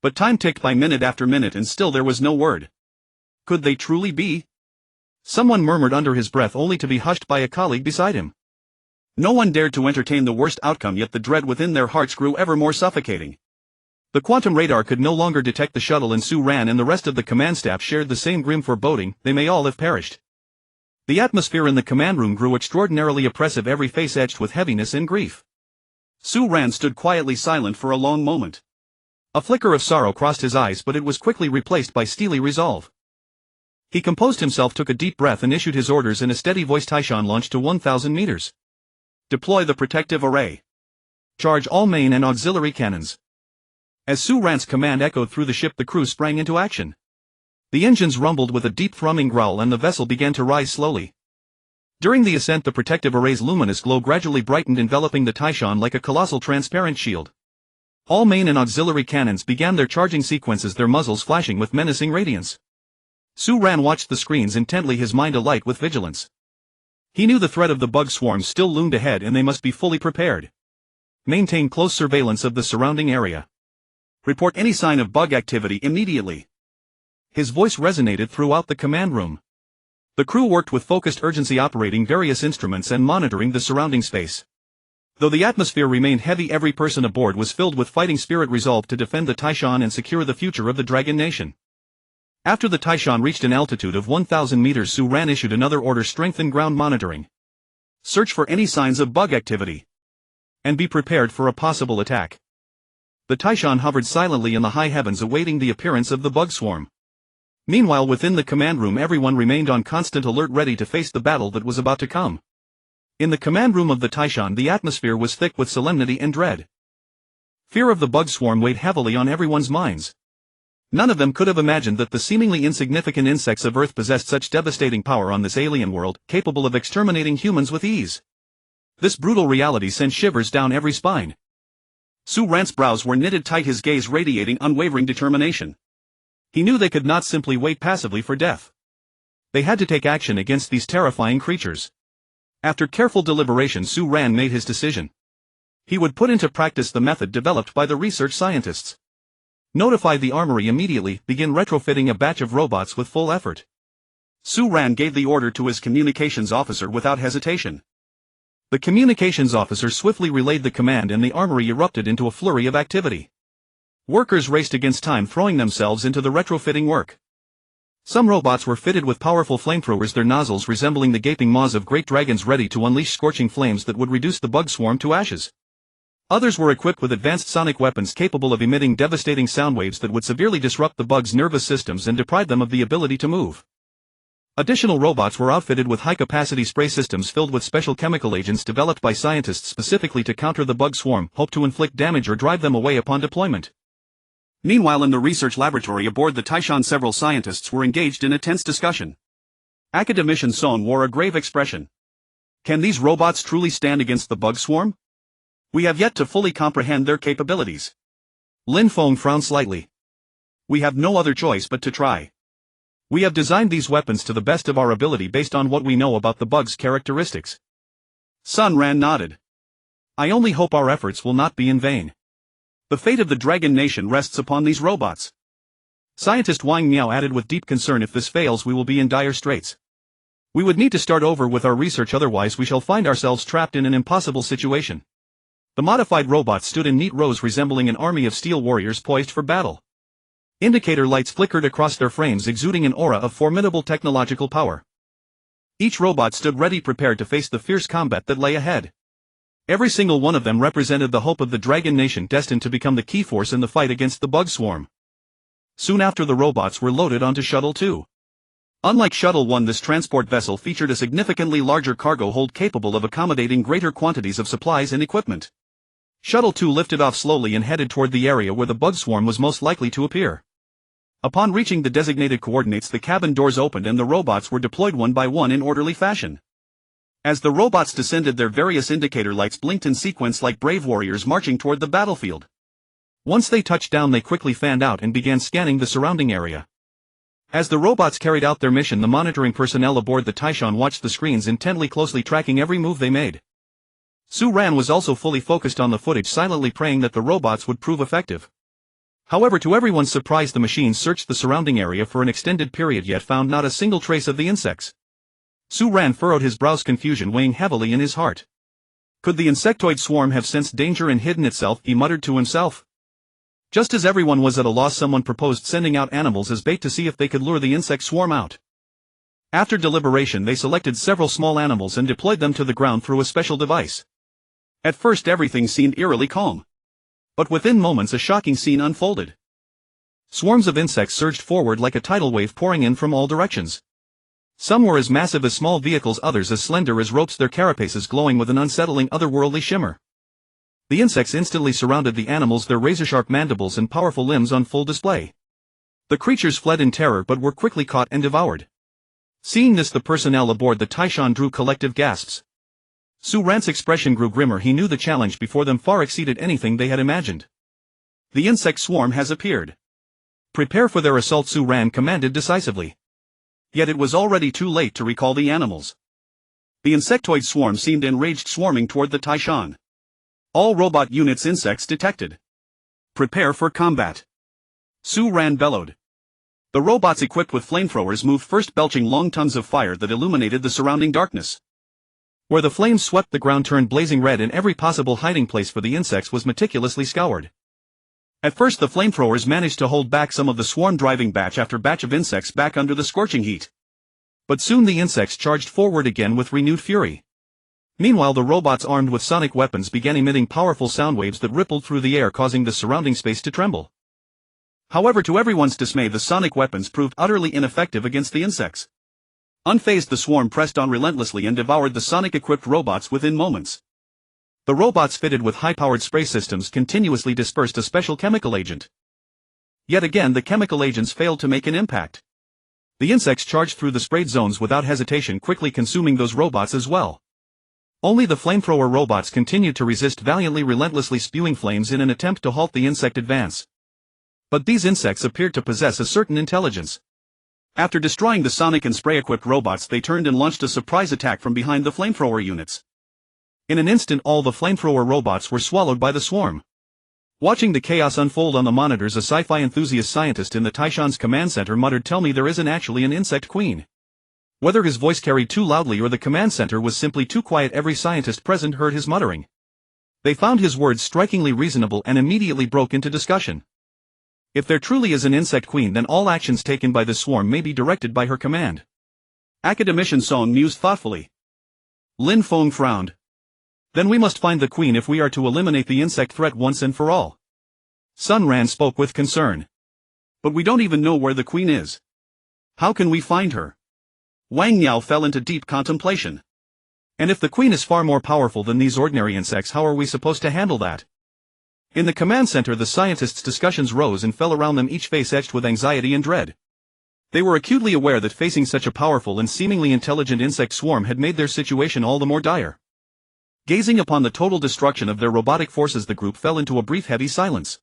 But time ticked by minute after minute and still there was no word. Could they truly be? Someone murmured under his breath, only to be hushed by a colleague beside him. No one dared to entertain the worst outcome, yet the dread within their hearts grew ever more suffocating. The quantum radar could no longer detect the shuttle, and Su Ran and the rest of the command staff shared the same grim foreboding: they may all have perished. The atmosphere in the command room grew extraordinarily oppressive, every face etched with heaviness and grief. Su Ran stood quietly silent for a long moment. A flicker of sorrow crossed his eyes, but it was quickly replaced by steely resolve. He composed himself, took a deep breath and issued his orders in a steady voice. Taishan launched to 1,000 meters. Deploy the protective array. Charge all main and auxiliary cannons. As Su Ran's command echoed through the ship, the crew sprang into action. The engines rumbled with a deep thrumming growl and the vessel began to rise slowly. During the ascent, the protective array's luminous glow gradually brightened, enveloping the Taishan like a colossal transparent shield. All main and auxiliary cannons began their charging sequences, their muzzles flashing with menacing radiance. Su Ran watched the screens intently, his mind alight with vigilance. He knew the threat of the bug swarm still loomed ahead and they must be fully prepared. Maintain close surveillance of the surrounding area. Report any sign of bug activity immediately. His voice resonated throughout the command room. The crew worked with focused urgency, operating various instruments and monitoring the surrounding space. Though the atmosphere remained heavy, every person aboard was filled with fighting spirit, resolved to defend the Taishan and secure the future of the Dragon Nation. After the Taishan reached an altitude of 1,000 meters, Su Ran issued another order: strengthen ground monitoring. Search for any signs of bug activity. And be prepared for a possible attack. The Taishan hovered silently in the high heavens, awaiting the appearance of the bug swarm. Meanwhile, within the command room, everyone remained on constant alert, ready to face the battle that was about to come. In the command room of the Taishan, the atmosphere was thick with solemnity and dread. Fear of the bug swarm weighed heavily on everyone's minds. None of them could have imagined that the seemingly insignificant insects of Earth possessed such devastating power on this alien world, capable of exterminating humans with ease. This brutal reality sent shivers down every spine. Su Ran's brows were knitted tight, his gaze radiating unwavering determination. He knew they could not simply wait passively for death. They had to take action against these terrifying creatures. After careful deliberation, Su Ran made his decision. He would put into practice the method developed by the research scientists. Notify the armory immediately, begin retrofitting a batch of robots with full effort. Su Ran gave the order to his communications officer without hesitation. The communications officer swiftly relayed the command and the armory erupted into a flurry of activity. Workers raced against time, throwing themselves into the retrofitting work. Some robots were fitted with powerful flamethrowers, their nozzles resembling the gaping maws of great dragons, ready to unleash scorching flames that would reduce the bug swarm to ashes. Others were equipped with advanced sonic weapons capable of emitting devastating sound waves that would severely disrupt the bugs' nervous systems and deprive them of the ability to move. Additional robots were outfitted with high-capacity spray systems filled with special chemical agents developed by scientists specifically to counter the bug swarm, hoped to inflict damage or drive them away upon deployment. Meanwhile, in the research laboratory aboard the Taishan, several scientists were engaged in a tense discussion. Academician Son wore a grave expression. Can these robots truly stand against the bug swarm? We have yet to fully comprehend their capabilities. Lin Feng frowned slightly. We have no other choice but to try. We have designed these weapons to the best of our ability based on what we know about the bug's characteristics. Sun Ran nodded. I only hope our efforts will not be in vain. The fate of the Dragon Nation rests upon these robots. Scientist Wang Miao added with deep concern, if this fails we will be in dire straits. We would need to start over with our research, otherwise we shall find ourselves trapped in an impossible situation. The modified robots stood in neat rows resembling an army of steel warriors poised for battle. Indicator lights flickered across their frames, exuding an aura of formidable technological power. Each robot stood ready, prepared to face the fierce combat that lay ahead. Every single one of them represented the hope of the Dragon Nation, destined to become the key force in the fight against the bug swarm. Soon after, the robots were loaded onto Shuttle 2. Unlike Shuttle 1, this transport vessel featured a significantly larger cargo hold capable of accommodating greater quantities of supplies and equipment. Shuttle 2 lifted off slowly and headed toward the area where the bug swarm was most likely to appear. Upon reaching the designated coordinates, the cabin doors opened and the robots were deployed one by one in orderly fashion. As the robots descended, their various indicator lights blinked in sequence like brave warriors marching toward the battlefield. Once they touched down, they quickly fanned out and began scanning the surrounding area. As the robots carried out their mission, the monitoring personnel aboard the Taishan watched the screens intently, closely tracking every move they made. Su Ran was also fully focused on the footage, silently praying that the robots would prove effective. However, to everyone's surprise, the machines searched the surrounding area for an extended period yet found not a single trace of the insects. Su Ran furrowed his brows, confusion weighing heavily in his heart. Could the insectoid swarm have sensed danger and hidden itself, he muttered to himself. Just as everyone was at a loss, someone proposed sending out animals as bait to see if they could lure the insect swarm out. After deliberation, they selected several small animals and deployed them to the ground through a special device. At first, everything seemed eerily calm. But within moments, a shocking scene unfolded. Swarms of insects surged forward like a tidal wave, pouring in from all directions. Some were as massive as small vehicles, others as slender as ropes, their carapaces glowing with an unsettling, otherworldly shimmer. The insects instantly surrounded the animals, their razor-sharp mandibles and powerful limbs on full display. The creatures fled in terror but were quickly caught and devoured. Seeing this, the personnel aboard the Taishan drew collective gasps. Su Ran's expression grew grimmer. He knew the challenge before them far exceeded anything they had imagined. The insect swarm has appeared. Prepare for their assault, Su Ran commanded decisively. Yet it was already too late to recall the animals. The insectoid swarm seemed enraged, swarming toward the Taishan. All robot units, insects detected. Prepare for combat. Su Ran bellowed. The robots equipped with flamethrowers moved first, belching long tongues of fire that illuminated the surrounding darkness. Where the flames swept, the ground turned blazing red and every possible hiding place for the insects was meticulously scoured. At first, the flamethrowers managed to hold back some of the swarm, driving batch after batch of insects back under the scorching heat. But soon the insects charged forward again with renewed fury. Meanwhile, the robots armed with sonic weapons began emitting powerful sound waves that rippled through the air, causing the surrounding space to tremble. However, to everyone's dismay, the sonic weapons proved utterly ineffective against the insects. Unfazed, the swarm pressed on relentlessly and devoured the sonic-equipped robots within moments. The robots fitted with high-powered spray systems continuously dispersed a special chemical agent. Yet again, the chemical agents failed to make an impact. The insects charged through the sprayed zones without hesitation, quickly consuming those robots as well. Only the flamethrower robots continued to resist valiantly, relentlessly spewing flames in an attempt to halt the insect advance. But these insects appeared to possess a certain intelligence. After destroying the sonic and spray-equipped robots, they turned and launched a surprise attack from behind the flamethrower units. In an instant, all the flamethrower robots were swallowed by the swarm. Watching the chaos unfold on the monitors, a sci-fi enthusiast scientist in the Taishan's command center muttered, "Tell me there isn't actually an insect queen." Whether his voice carried too loudly or the command center was simply too quiet, every scientist present heard his muttering. They found his words strikingly reasonable and immediately broke into discussion. If there truly is an insect queen, then all actions taken by the swarm may be directed by her command. Academician Son mused thoughtfully. Lin Feng frowned. Then we must find the queen if we are to eliminate the insect threat once and for all. Sun Ran spoke with concern. But we don't even know where the queen is. How can we find her? Wang Niao fell into deep contemplation. And if the queen is far more powerful than these ordinary insects, how are we supposed to handle that? In the command center, the scientists' discussions rose and fell around them, each face etched with anxiety and dread. They were acutely aware that facing such a powerful and seemingly intelligent insect swarm had made their situation all the more dire. Gazing upon the total destruction of their robotic forces, the group fell into a brief heavy silence.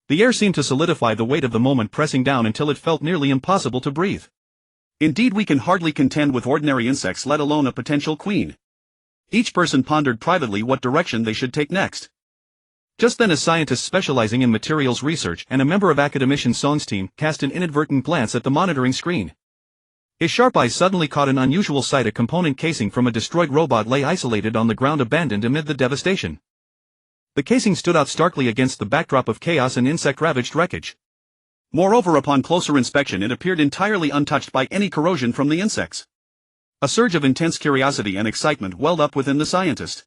The air seemed to solidify, the weight of the moment pressing down until it felt nearly impossible to breathe. Indeed, we can hardly contend with ordinary insects, let alone a potential queen. Each person pondered privately what direction they should take next. Just then a scientist specializing in materials research and a member of Academician Song's team cast an inadvertent glance at the monitoring screen. His sharp eyes suddenly caught an unusual sight: a component casing from a destroyed robot lay isolated on the ground, abandoned amid the devastation. The casing stood out starkly against the backdrop of chaos and insect-ravaged wreckage. Moreover, upon closer inspection, it appeared entirely untouched by any corrosion from the insects. A surge of intense curiosity and excitement welled up within the scientist.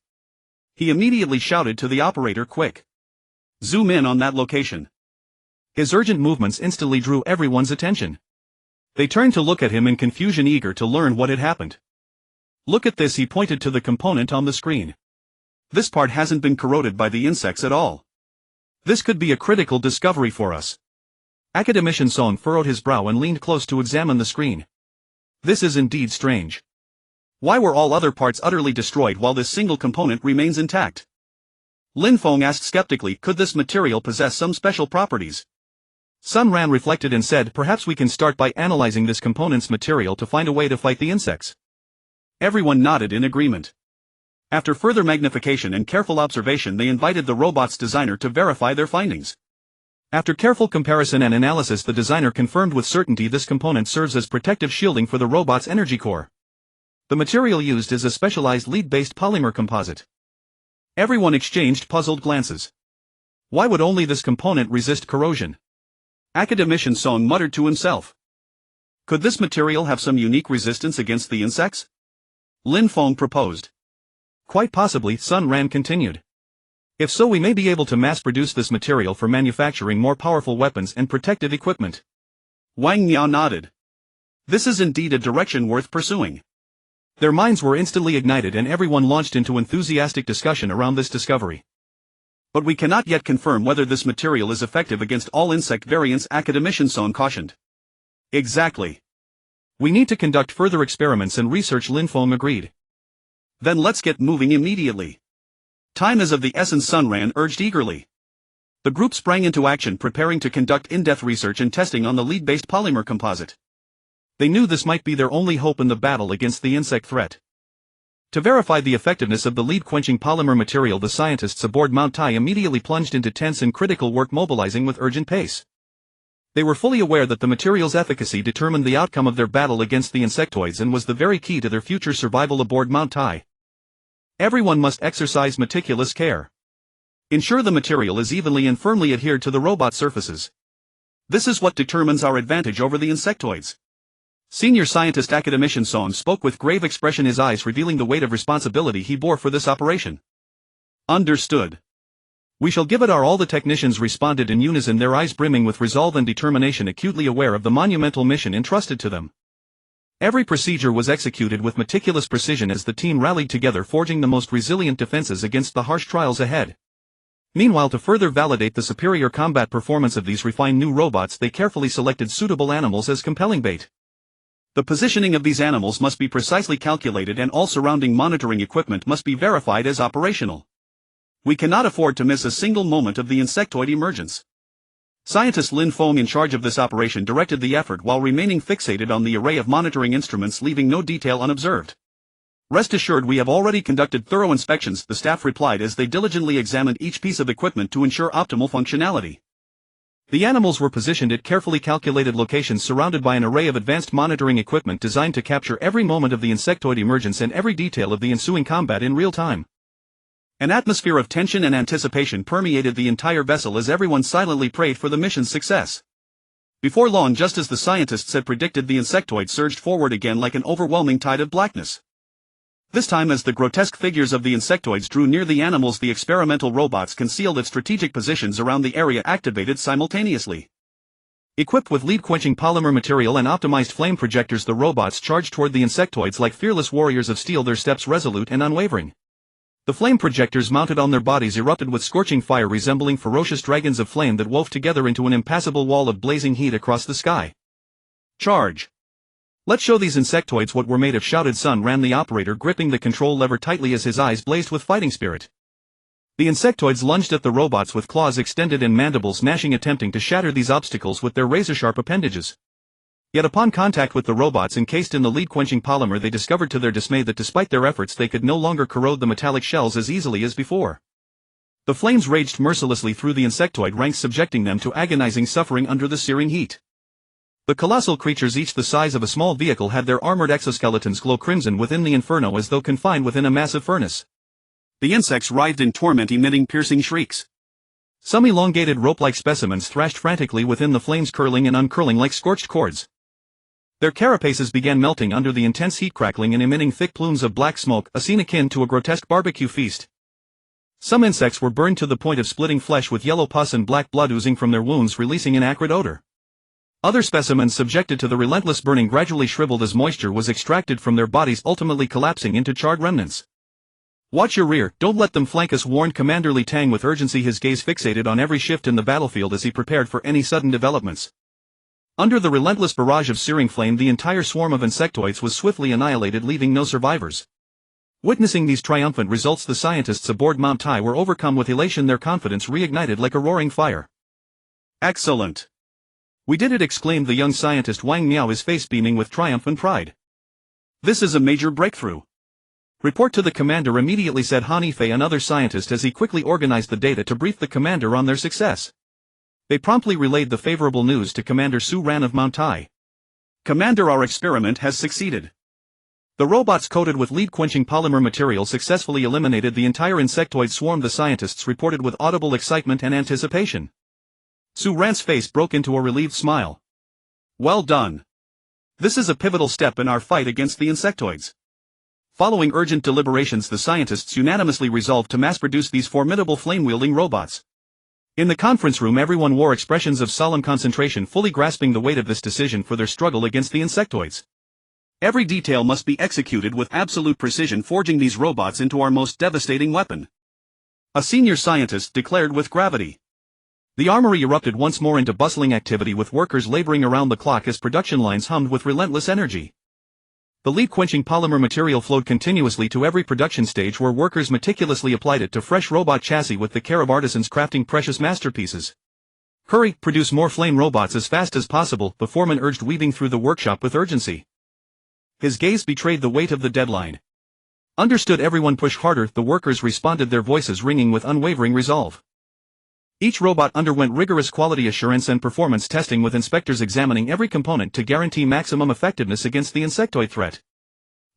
He immediately shouted to the operator, "Quick! Zoom in on that location." His urgent movements instantly drew everyone's attention. They turned to look at him in confusion, eager to learn what had happened. "Look at this," he pointed to the component on the screen. "This part hasn't been corroded by the insects at all. This could be a critical discovery for us." Academician Song furrowed his brow and leaned close to examine the screen. "This is indeed strange. Why were all other parts utterly destroyed while this single component remains intact?" Lin Feng asked skeptically, "Could this material possess some special properties?" Sun Ran reflected and said, "Perhaps we can start by analyzing this component's material to find a way to fight the insects." Everyone nodded in agreement. After further magnification and careful observation, they invited the robot's designer to verify their findings. After careful comparison and analysis, the designer confirmed with certainty this component serves as protective shielding for the robot's energy core. The material used is a specialized lead-based polymer composite. Everyone exchanged puzzled glances. Why would only this component resist corrosion? Academician Song muttered to himself. Could this material have some unique resistance against the insects? Lin Feng proposed. Quite possibly, Sun Ran continued. If so, we may be able to mass-produce this material for manufacturing more powerful weapons and protective equipment. Wang Niao nodded. This is indeed a direction worth pursuing. Their minds were instantly ignited and everyone launched into enthusiastic discussion around this discovery. But we cannot yet confirm whether this material is effective against all insect variants, Academician Song cautioned. Exactly. We need to conduct further experiments and research, Lin Feng agreed. Then let's get moving immediately. Time is of the essence, Sun Ran urged eagerly. The group sprang into action, preparing to conduct in-depth research and testing on the lead-based polymer composite. They knew this might be their only hope in the battle against the insect threat. To verify the effectiveness of the lead-quenching polymer material, the scientists aboard Mount Tai immediately plunged into tense and critical work, mobilizing with urgent pace. They were fully aware that the material's efficacy determined the outcome of their battle against the insectoids and was the very key to their future survival aboard Mount Tai. Everyone must exercise meticulous care. Ensure the material is evenly and firmly adhered to the robot surfaces. This is what determines our advantage over the insectoids. Senior scientist Academician Song spoke with grave expression, his eyes revealing the weight of responsibility he bore for this operation. Understood. We shall give it our all, the technicians responded in unison, their eyes brimming with resolve and determination, acutely aware of the monumental mission entrusted to them. Every procedure was executed with meticulous precision as the team rallied together, forging the most resilient defenses against the harsh trials ahead. Meanwhile, to further validate the superior combat performance of these refined new robots, they carefully selected suitable animals as compelling bait. The positioning of these animals must be precisely calculated and all surrounding monitoring equipment must be verified as operational. We cannot afford to miss a single moment of the insectoid emergence. Scientist Lin Feng, in charge of this operation, directed the effort while remaining fixated on the array of monitoring instruments, leaving no detail unobserved. Rest assured, we have already conducted thorough inspections, the staff replied as they diligently examined each piece of equipment to ensure optimal functionality. The animals were positioned at carefully calculated locations, surrounded by an array of advanced monitoring equipment designed to capture every moment of the insectoid emergence and every detail of the ensuing combat in real time. An atmosphere of tension and anticipation permeated the entire vessel as everyone silently prayed for the mission's success. Before long, just as the scientists had predicted, the insectoid surged forward again like an overwhelming tide of blackness. This time, as the grotesque figures of the insectoids drew near the animals, the experimental robots concealed at strategic positions around the area activated simultaneously. Equipped with lead-quenching polymer material and optimized flame projectors, the robots charged toward the insectoids like fearless warriors of steel, their steps resolute and unwavering. The flame projectors mounted on their bodies erupted with scorching fire, resembling ferocious dragons of flame that wove together into an impassable wall of blazing heat across the sky. Charge! Let's show these insectoids what we're made of, shouted Sun Ran, the operator, gripping the control lever tightly as his eyes blazed with fighting spirit. The insectoids lunged at the robots with claws extended and mandibles gnashing, attempting to shatter these obstacles with their razor-sharp appendages. Yet upon contact with the robots encased in the lead-quenching polymer, they discovered to their dismay that despite their efforts they could no longer corrode the metallic shells as easily as before. The flames raged mercilessly through the insectoid ranks, subjecting them to agonizing suffering under the searing heat. The colossal creatures, each the size of a small vehicle, had their armored exoskeletons glow crimson within the inferno as though confined within a massive furnace. The insects writhed in torment, emitting piercing shrieks. Some elongated rope-like specimens thrashed frantically within the flames, curling and uncurling like scorched cords. Their carapaces began melting under the intense heat, crackling and emitting thick plumes of black smoke, a scene akin to a grotesque barbecue feast. Some insects were burned to the point of splitting flesh, with yellow pus and black blood oozing from their wounds, releasing an acrid odor. Other specimens subjected to the relentless burning gradually shriveled as moisture was extracted from their bodies, ultimately collapsing into charred remnants. Watch your rear, don't let them flank us, warned Commander Li Tang with urgency, his gaze fixated on every shift in the battlefield as he prepared for any sudden developments. Under the relentless barrage of searing flame, the entire swarm of insectoids was swiftly annihilated, leaving no survivors. Witnessing these triumphant results, the scientists aboard Mount Tai were overcome with elation, their confidence reignited like a roaring fire. Excellent! We did it, exclaimed the young scientist Wang Miao, his face beaming with triumph and pride. This is a major breakthrough. Report to the commander immediately, said Han Yifei, another scientist, as he quickly organized the data to brief the commander on their success. They promptly relayed the favorable news to Commander Su Ran of Mount Tai. Commander, our experiment has succeeded. The robots coated with lead-quenching polymer material successfully eliminated the entire insectoid swarm, the scientists reported with audible excitement and anticipation. Su Ran's face broke into a relieved smile. Well done. This is a pivotal step in our fight against the insectoids. Following urgent deliberations, the scientists unanimously resolved to mass-produce these formidable flame-wielding robots. In the conference room, everyone wore expressions of solemn concentration, fully grasping the weight of this decision for their struggle against the insectoids. Every detail must be executed with absolute precision, forging these robots into our most devastating weapon, a senior scientist declared with gravity. The armory erupted once more into bustling activity, with workers laboring around the clock as production lines hummed with relentless energy. The lead-quenching polymer material flowed continuously to every production stage, where workers meticulously applied it to fresh robot chassis with the care of artisans crafting precious masterpieces. Hurry, produce more flame robots as fast as possible, the foreman urged, weaving through the workshop with urgency. His gaze betrayed the weight of the deadline. Understood, everyone, push harder, the workers responded, their voices ringing with unwavering resolve. Each robot underwent rigorous quality assurance and performance testing, with inspectors examining every component to guarantee maximum effectiveness against the insectoid threat.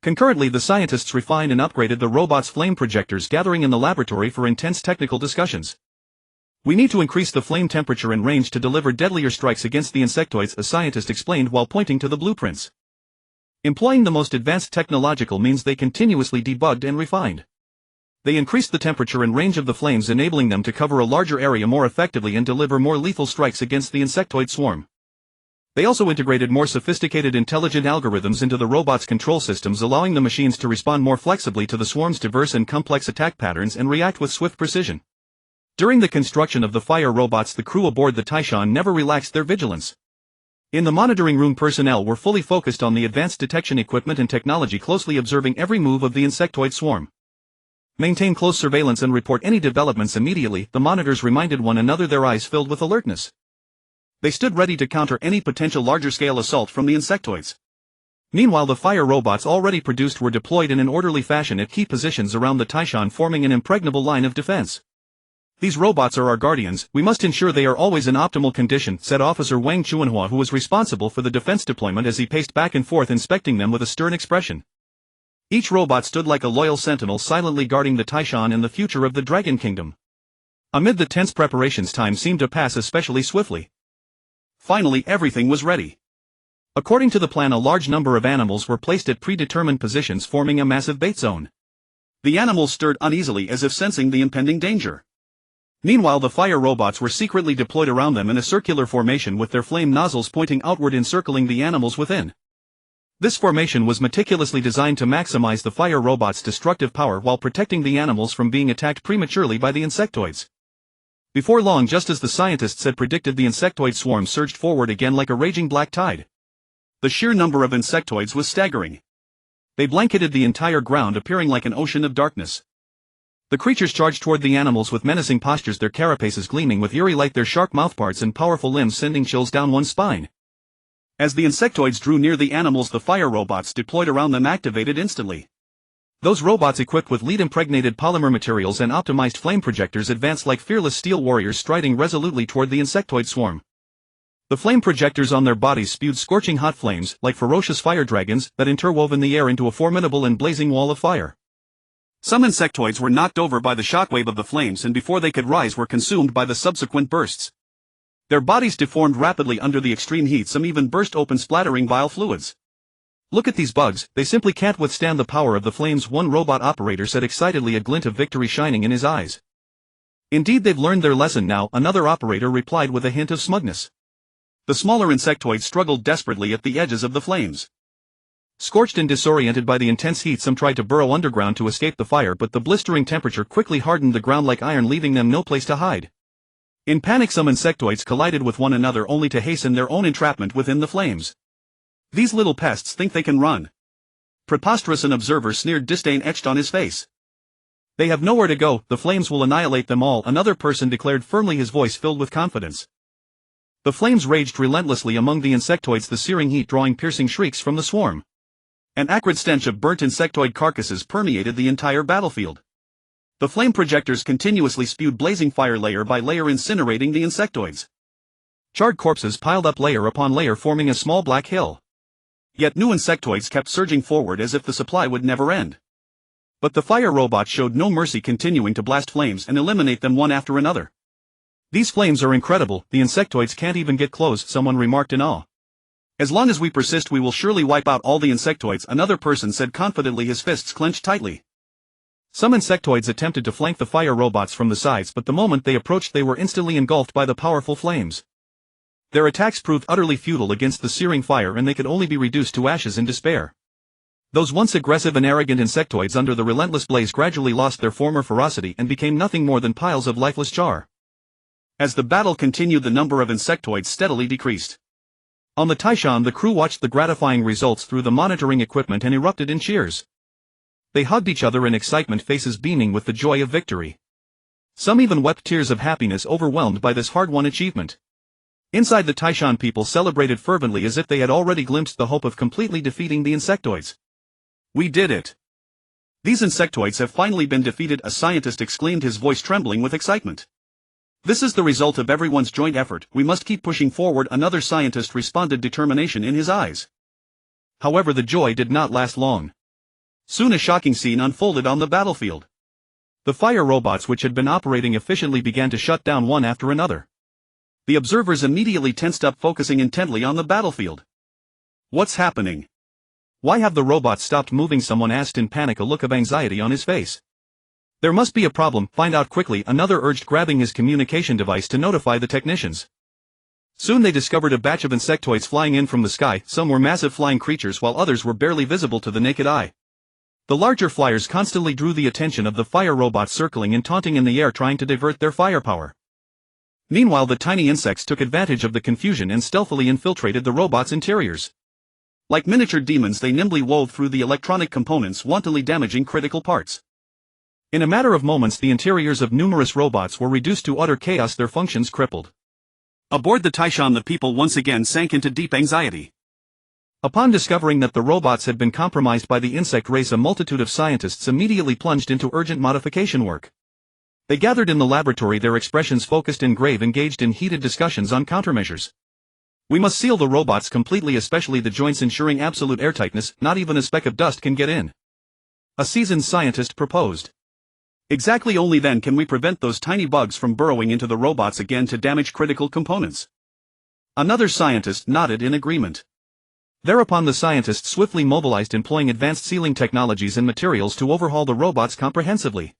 Concurrently, the scientists refined and upgraded the robots' flame projectors, gathering in the laboratory for intense technical discussions. We need to increase the flame temperature and range to deliver deadlier strikes against the insectoids, a scientist explained while pointing to the blueprints. Employing the most advanced technological means, they continuously debugged and refined. They increased the temperature and range of the flames, enabling them to cover a larger area more effectively and deliver more lethal strikes against the insectoid swarm. They also integrated more sophisticated intelligent algorithms into the robots' control systems, allowing the machines to respond more flexibly to the swarm's diverse and complex attack patterns and react with swift precision. During the construction of the fire robots, the crew aboard the Taishan never relaxed their vigilance. In the monitoring room, personnel were fully focused on the advanced detection equipment and technology, closely observing every move of the insectoid swarm. Maintain close surveillance and report any developments immediately, the monitors reminded one another, their eyes filled with alertness. They stood ready to counter any potential larger-scale assault from the insectoids. Meanwhile, the fire robots already produced were deployed in an orderly fashion at key positions around the Taishan, forming an impregnable line of defense. These robots are our guardians, we must ensure they are always in optimal condition, said Officer Wang Chuanhua, who was responsible for the defense deployment, as he paced back and forth inspecting them with a stern expression. Each robot stood like a loyal sentinel, silently guarding the Taishan and the future of the Dragon Kingdom. Amid the tense preparations, time seemed to pass especially swiftly. Finally, everything was ready. According to the plan, a large number of animals were placed at predetermined positions, forming a massive bait zone. The animals stirred uneasily as if sensing the impending danger. Meanwhile, the fire robots were secretly deployed around them in a circular formation with their flame nozzles pointing outward encircling the animals within. This formation was meticulously designed to maximize the fire robots' destructive power while protecting the animals from being attacked prematurely by the insectoids. Before long, just as the scientists had predicted, the insectoid swarm surged forward again like a raging black tide. The sheer number of insectoids was staggering. They blanketed the entire ground, appearing like an ocean of darkness. The creatures charged toward the animals with menacing postures, their carapaces gleaming with eerie light, their sharp mouthparts and powerful limbs sending chills down one's spine. As the insectoids drew near the animals, the fire robots deployed around them activated instantly. Those robots, equipped with lead-impregnated polymer materials and optimized flame projectors, advanced like fearless steel warriors, striding resolutely toward the insectoid swarm. The flame projectors on their bodies spewed scorching hot flames, like ferocious fire dragons, that interwove in the air into a formidable and blazing wall of fire. Some insectoids were knocked over by the shockwave of the flames, and before they could rise were consumed by the subsequent bursts. Their bodies deformed rapidly under the extreme heat, some even burst open, splattering vile fluids. "Look at these bugs, they simply can't withstand the power of the flames," one robot operator said excitedly, a glint of victory shining in his eyes. "Indeed, they've learned their lesson now," another operator replied with a hint of smugness. The smaller insectoids struggled desperately at the edges of the flames. Scorched and disoriented by the intense heat, some tried to burrow underground to escape the fire, but the blistering temperature quickly hardened the ground like iron, leaving them no place to hide. In panic, some insectoids collided with one another only to hasten their own entrapment within the flames. "These little pests think they can run." Preposterous, an observer sneered, disdain etched on his face. "They have nowhere to go, the flames will annihilate them all," another person declared firmly, his voice filled with confidence. The flames raged relentlessly among the insectoids, the searing heat drawing piercing shrieks from the swarm. An acrid stench of burnt insectoid carcasses permeated the entire battlefield. The flame projectors continuously spewed blazing fire, layer by layer, incinerating the insectoids. Charred corpses piled up layer upon layer, forming a small black hill. Yet new insectoids kept surging forward as if the supply would never end. But the fire robots showed no mercy, continuing to blast flames and eliminate them one after another. "These flames are incredible, the insectoids can't even get close," someone remarked in awe. "As long as we persist, we will surely wipe out all the insectoids," another person said confidently, his fists clenched tightly. Some insectoids attempted to flank the fire robots from the sides, but the moment they approached, they were instantly engulfed by the powerful flames. Their attacks proved utterly futile against the searing fire, and they could only be reduced to ashes in despair. Those once aggressive and arrogant insectoids under the relentless blaze gradually lost their former ferocity and became nothing more than piles of lifeless char. As the battle continued, the number of insectoids steadily decreased. On the Taishan, the crew watched the gratifying results through the monitoring equipment and erupted in cheers. They hugged each other in excitement, faces beaming with the joy of victory. Some even wept tears of happiness, overwhelmed by this hard-won achievement. Inside the Taishan, people celebrated fervently as if they had already glimpsed the hope of completely defeating the insectoids. "We did it! These insectoids have finally been defeated," a scientist exclaimed, his voice trembling with excitement. "This is the result of everyone's joint effort, we must keep pushing forward," another scientist responded, determination in his eyes. However, the joy did not last long. Soon a shocking scene unfolded on the battlefield. The fire robots, which had been operating efficiently, began to shut down one after another. The observers immediately tensed up, focusing intently on the battlefield. "What's happening? Why have the robots stopped moving?" someone asked in panic, a look of anxiety on his face. "There must be a problem, find out quickly," another urged, grabbing his communication device to notify the technicians. Soon they discovered a batch of insectoids flying in from the sky. Some were massive flying creatures, while others were barely visible to the naked eye. The larger flyers constantly drew the attention of the fire robots, circling and taunting in the air, trying to divert their firepower. Meanwhile, the tiny insects took advantage of the confusion and stealthily infiltrated the robots' interiors. Like miniature demons, they nimbly wove through the electronic components, wantonly damaging critical parts. In a matter of moments, the interiors of numerous robots were reduced to utter chaos, their functions crippled. Aboard the Taishan, the people once again sank into deep anxiety. Upon discovering that the robots had been compromised by the insect race, a multitude of scientists immediately plunged into urgent modification work. They gathered in the laboratory, their expressions focused and grave, engaged in heated discussions on countermeasures. "We must seal the robots completely, especially the joints, ensuring absolute airtightness, not even a speck of dust can get in," a seasoned scientist proposed. "Exactly, only then can we prevent those tiny bugs from burrowing into the robots again to damage critical components." Another scientist nodded in agreement. Thereupon the scientists swiftly mobilized, employing advanced sealing technologies and materials to overhaul the robots comprehensively.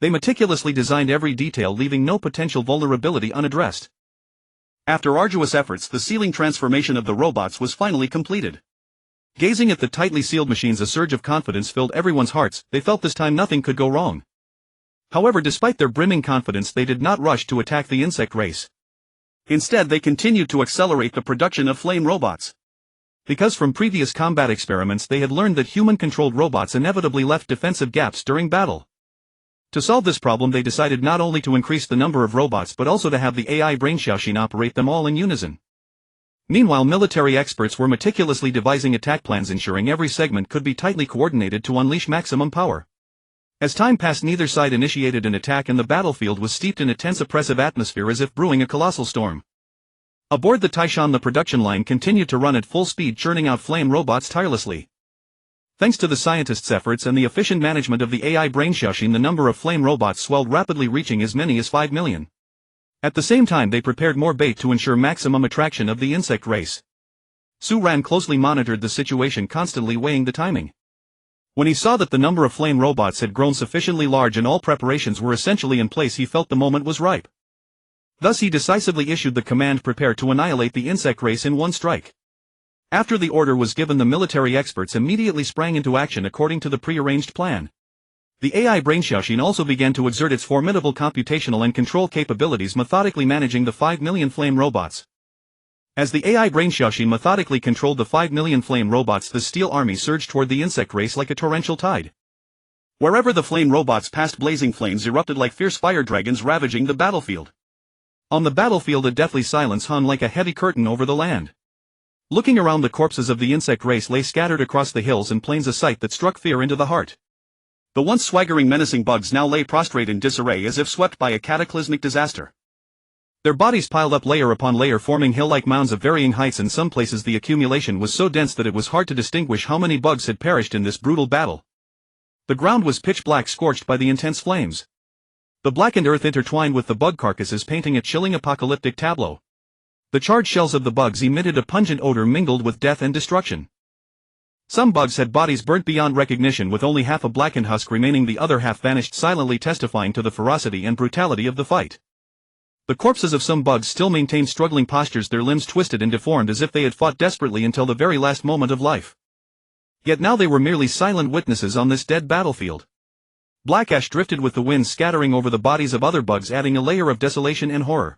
They meticulously designed every detail, leaving no potential vulnerability unaddressed. After arduous efforts, the sealing transformation of the robots was finally completed. Gazing at the tightly sealed machines, a surge of confidence filled everyone's hearts. They felt this time nothing could go wrong. However, despite their brimming confidence, they did not rush to attack the insect race. Instead, they continued to accelerate the production of flame robots. Because from previous combat experiments they had learned that human-controlled robots inevitably left defensive gaps during battle. To solve this problem, they decided not only to increase the number of robots but also to have the AI brain Xiaoxin operate them all in unison. Meanwhile, military experts were meticulously devising attack plans, ensuring every segment could be tightly coordinated to unleash maximum power. As time passed, neither side initiated an attack and the battlefield was steeped in a tense, oppressive atmosphere as if brewing a colossal storm. Aboard the Taishan, the production line continued to run at full speed, churning out flame robots tirelessly. Thanks to the scientists' efforts and the efficient management of the AI brain Xiaoxin, the number of flame robots swelled rapidly, reaching as many as 5 million. At the same time, they prepared more bait to ensure maximum attraction of the insect race. Su Ran closely monitored the situation, constantly weighing the timing. When he saw that the number of flame robots had grown sufficiently large and all preparations were essentially in place, he felt the moment was ripe. Thus he decisively issued the command, prepare to annihilate the insect race in one strike. After the order was given, the military experts immediately sprang into action according to the prearranged plan. The AI brain Xiaoxin also began to exert its formidable computational and control capabilities, methodically managing the 5 million flame robots. As the AI brain Xiaoxin methodically controlled the 5 million flame robots, the steel army surged toward the insect race like a torrential tide. Wherever the flame robots passed, blazing flames erupted like fierce fire dragons, ravaging the battlefield. On the battlefield, a deathly silence hung like a heavy curtain over the land. Looking around, the corpses of the insect race lay scattered across the hills and plains, a sight that struck fear into the heart. The once swaggering, menacing bugs now lay prostrate in disarray as if swept by a cataclysmic disaster. Their bodies piled up layer upon layer, forming hill-like mounds of varying heights. In some places the accumulation was so dense that it was hard to distinguish how many bugs had perished in this brutal battle. The ground was pitch black, scorched by the intense flames. The blackened earth intertwined with the bug carcasses, painting a chilling apocalyptic tableau. The charred shells of the bugs emitted a pungent odor mingled with death and destruction. Some bugs had bodies burnt beyond recognition, with only half a blackened husk remaining. The other half vanished silently, testifying to the ferocity and brutality of the fight. The corpses of some bugs still maintained struggling postures, their limbs twisted and deformed as if they had fought desperately until the very last moment of life. Yet now they were merely silent witnesses on this dead battlefield. Black ash drifted with the wind, scattering over the bodies of other bugs, adding a layer of desolation and horror.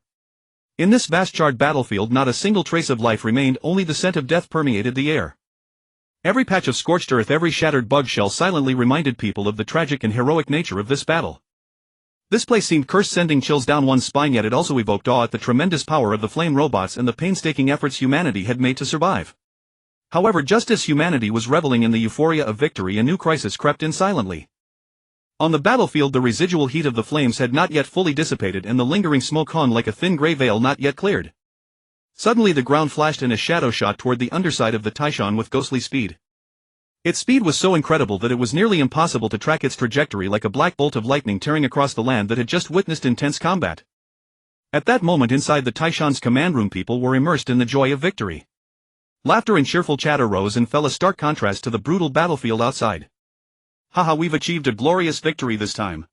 In this vast charred battlefield, not a single trace of life remained, only the scent of death permeated the air. Every patch of scorched earth, every shattered bug shell silently reminded people of the tragic and heroic nature of this battle. This place seemed cursed, sending chills down one's spine, yet it also evoked awe at the tremendous power of the flame robots and the painstaking efforts humanity had made to survive. However, just as humanity was reveling in the euphoria of victory, a new crisis crept in silently. On the battlefield, the residual heat of the flames had not yet fully dissipated and the lingering smoke hung like a thin gray veil not yet cleared. Suddenly the ground flashed and a shadow shot toward the underside of the Taishan with ghostly speed. Its speed was so incredible that it was nearly impossible to track its trajectory, like a black bolt of lightning tearing across the land that had just witnessed intense combat. At that moment, inside the Taishan's command room, people were immersed in the joy of victory. Laughter and cheerful chatter rose and fell, a stark contrast to the brutal battlefield outside. Haha, we've achieved a glorious victory this time.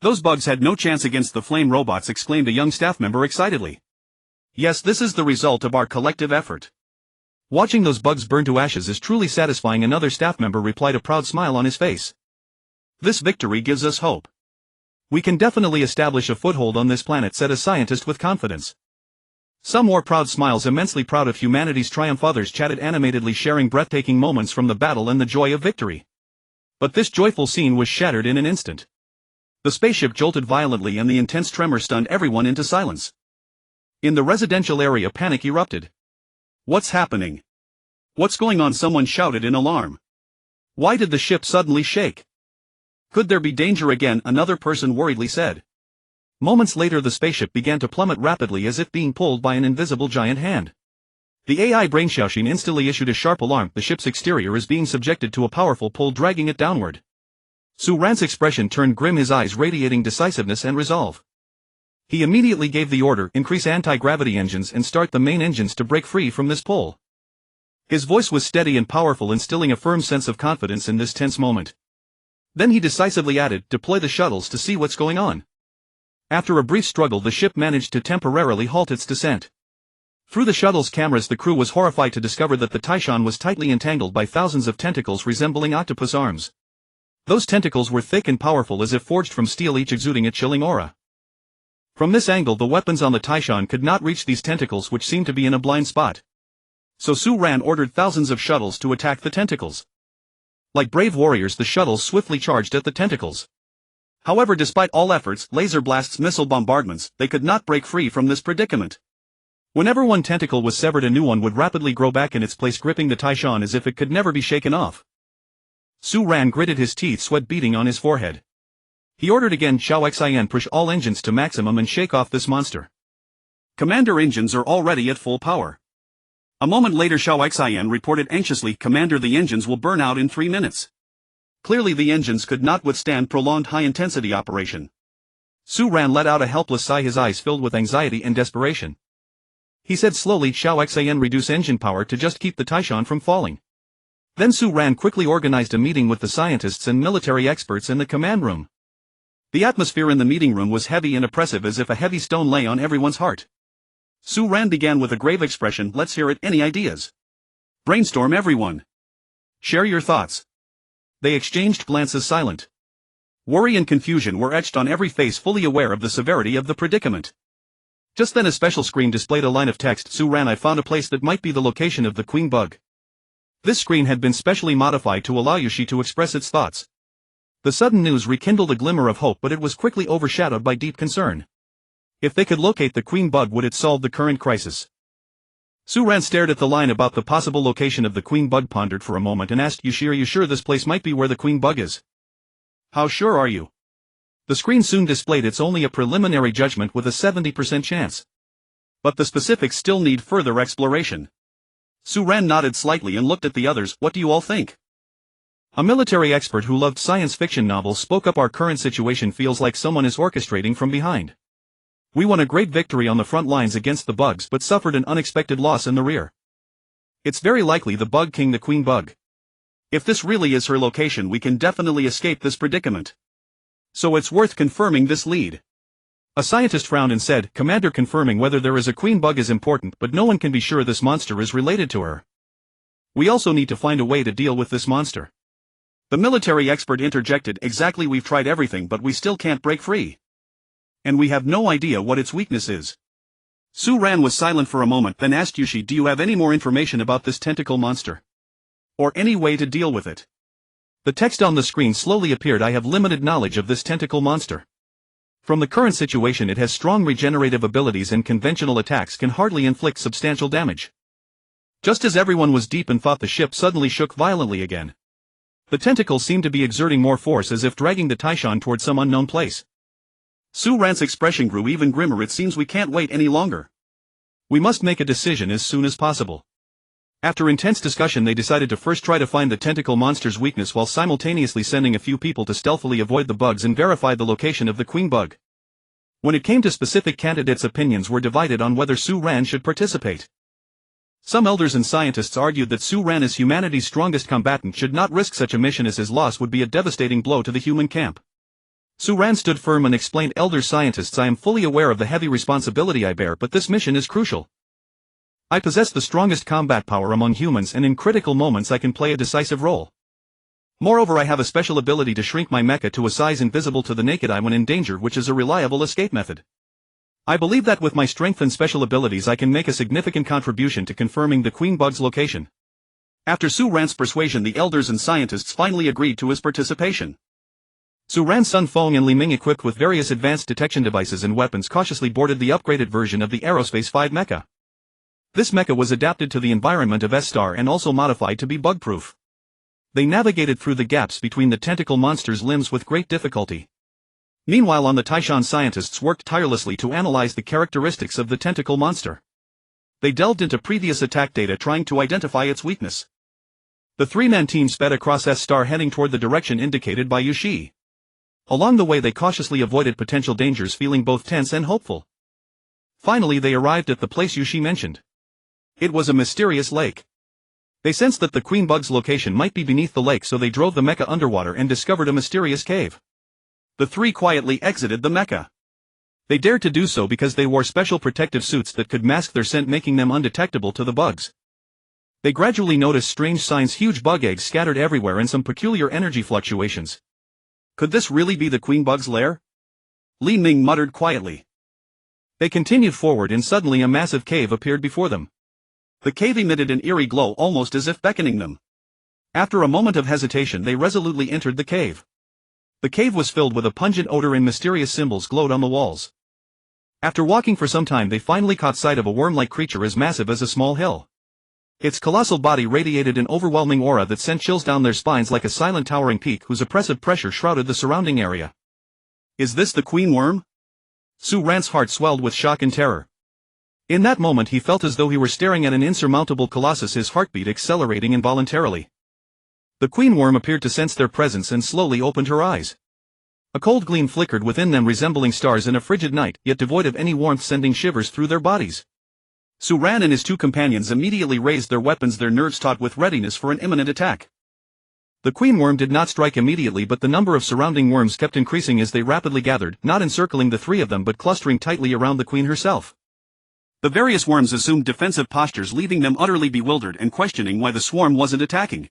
Those bugs had no chance against the flame robots, exclaimed a young staff member excitedly. Yes, this is the result of our collective effort. Watching those bugs burn to ashes is truly satisfying, another staff member replied, a proud smile on his face. This victory gives us hope. We can definitely establish a foothold on this planet, said a scientist with confidence. Some more proud smiles, immensely proud of humanity's triumph. Others chatted animatedly, sharing breathtaking moments from the battle and the joy of victory. But this joyful scene was shattered in an instant. The spaceship jolted violently and the intense tremor stunned everyone into silence. In the residential area, panic erupted. What's happening? What's going on? Someone shouted in alarm. Why did the ship suddenly shake? Could there be danger again? Another person worriedly said. Moments later, the spaceship began to plummet rapidly as if being pulled by an invisible giant hand. The AI brain Xiaoxin instantly issued a sharp alarm. The ship's exterior is being subjected to a powerful pull, dragging it downward. Su Ran's expression turned grim, his eyes radiating decisiveness and resolve. He immediately gave the order, increase anti-gravity engines and start the main engines to break free from this pull. His voice was steady and powerful, instilling a firm sense of confidence in this tense moment. Then he decisively added, "Deploy the shuttles to see what's going on." After a brief struggle, the ship managed to temporarily halt its descent. Through the shuttle's cameras, the crew was horrified to discover that the Taishan was tightly entangled by thousands of tentacles resembling octopus arms. Those tentacles were thick and powerful as if forged from steel, each exuding a chilling aura. From this angle, the weapons on the Taishan could not reach these tentacles, which seemed to be in a blind spot. So Su Ran ordered thousands of shuttles to attack the tentacles. Like brave warriors, the shuttles swiftly charged at the tentacles. However, despite all efforts, laser blasts, missile bombardments, they could not break free from this predicament. Whenever one tentacle was severed, a new one would rapidly grow back in its place, gripping the Taishan as if it could never be shaken off. Su Ran gritted his teeth, sweat beading on his forehead. He ordered again, "Xiao Xian, push all engines to maximum and shake off this monster." "Commander, engines are already at full power." A moment later, Xiao Xian reported anxiously, "Commander, the engines will burn out in 3 minutes." Clearly the engines could not withstand prolonged high-intensity operation. Su Ran let out a helpless sigh, his eyes filled with anxiety and desperation. He said slowly, "Xiao Xian, reduce engine power to just keep the Taishan from falling." Then Su Ran quickly organized a meeting with the scientists and military experts in the command room. The atmosphere in the meeting room was heavy and oppressive, as if a heavy stone lay on everyone's heart. Su Ran began with a grave expression, "Let's hear it, any ideas? Brainstorm, everyone. Share your thoughts." They exchanged glances, silent. Worry and confusion were etched on every face, fully aware of the severity of the predicament. Just then a special screen displayed a line of text, "Su Ran, I found a place that might be the location of the queen bug." This screen had been specially modified to allow Yushi to express its thoughts. The sudden news rekindled a glimmer of hope, but it was quickly overshadowed by deep concern. If they could locate the queen bug, would it solve the current crisis? Su Ran stared at the line about the possible location of the queen bug, pondered for a moment, and asked Yushi, "Are you sure this place might be where the queen bug is?" "How sure are you?" The screen soon displayed it's only a preliminary judgment with a 70% chance. But the specifics still need further exploration. Su Ran nodded slightly and looked at the others. "What do you all think?" A military expert who loved science fiction novels spoke up, "Our current situation feels like someone is orchestrating from behind. We won a great victory on the front lines against the bugs, but suffered an unexpected loss in the rear. It's very likely the bug king, the queen bug. If this really is her location, we can definitely escape this predicament. So it's worth confirming this lead." A scientist frowned and said, "Commander, confirming whether there is a queen bug is important, but no one can be sure this monster is related to her. We also need to find a way to deal with this monster." The military expert interjected, "Exactly, we've tried everything, but we still can't break free. And we have no idea what its weakness is." Su Ran was silent for a moment, then asked Yushi, "Do you have any more information about this tentacle monster? Or any way to deal with it?" The text on the screen slowly appeared, "I have limited knowledge of this tentacle monster. From the current situation, it has strong regenerative abilities and conventional attacks can hardly inflict substantial damage." Just as everyone was deep in thought, the ship suddenly shook violently again. The tentacles seemed to be exerting more force, as if dragging the Taishan toward some unknown place. Su Ran's expression grew even grimmer. "It seems we can't wait any longer. We must make a decision as soon as possible." After intense discussion, they decided to first try to find the tentacle monster's weakness while simultaneously sending a few people to stealthily avoid the bugs and verify the location of the queen bug. When it came to specific candidates, opinions were divided on whether Su Ran should participate. Some elders and scientists argued that Su Ran, as humanity's strongest combatant, should not risk such a mission, as his loss would be a devastating blow to the human camp. Su Ran stood firm and explained, "Elder scientists, I am fully aware of the heavy responsibility I bear, but this mission is crucial. I possess the strongest combat power among humans, and in critical moments I can play a decisive role. Moreover, I have a special ability to shrink my mecha to a size invisible to the naked eye when in danger, which is a reliable escape method. I believe that with my strength and special abilities I can make a significant contribution to confirming the queen bug's location." After Su Ran's persuasion, the elders and scientists finally agreed to his participation. Su Ran's son Feng and Li Ming, equipped with various advanced detection devices and weapons, cautiously boarded the upgraded version of the Aerospace 5 mecha. This mecha was adapted to the environment of S-Star and also modified to be bug-proof. They navigated through the gaps between the tentacle monster's limbs with great difficulty. Meanwhile, on the Taishan, scientists worked tirelessly to analyze the characteristics of the tentacle monster. They delved into previous attack data, trying to identify its weakness. The three-man team sped across S-Star, heading toward the direction indicated by Yushi. Along the way, they cautiously avoided potential dangers, feeling both tense and hopeful. Finally, they arrived at the place Yushi mentioned. It was a mysterious lake. They sensed that the queen bug's location might be beneath the lake, so they drove the mecha underwater and discovered a mysterious cave. The three quietly exited the mecha. They dared to do so because they wore special protective suits that could mask their scent, making them undetectable to the bugs. They gradually noticed strange signs, huge bug eggs scattered everywhere and some peculiar energy fluctuations. Could this really be the queen bug's lair? Li Ming muttered quietly. They continued forward and suddenly a massive cave appeared before them. The cave emitted an eerie glow, almost as if beckoning them. After a moment of hesitation, they resolutely entered the cave. The cave was filled with a pungent odor and mysterious symbols glowed on the walls. After walking for some time, they finally caught sight of a worm-like creature as massive as a small hill. Its colossal body radiated an overwhelming aura that sent chills down their spines like a silent towering peak whose oppressive pressure shrouded the surrounding area. Is this the queen worm? Su Ran's heart swelled with shock and terror. In that moment he felt as though he were staring at an insurmountable colossus, his heartbeat accelerating involuntarily. The queen worm appeared to sense their presence and slowly opened her eyes. A cold gleam flickered within them, resembling stars in a frigid night, yet devoid of any warmth, sending shivers through their bodies. Su Ran and his two companions immediately raised their weapons, their nerves taut with readiness for an imminent attack. The queen worm did not strike immediately, but the number of surrounding worms kept increasing as they rapidly gathered, not encircling the three of them but clustering tightly around the queen herself. The various worms assumed defensive postures, leaving them utterly bewildered and questioning why the swarm wasn't attacking.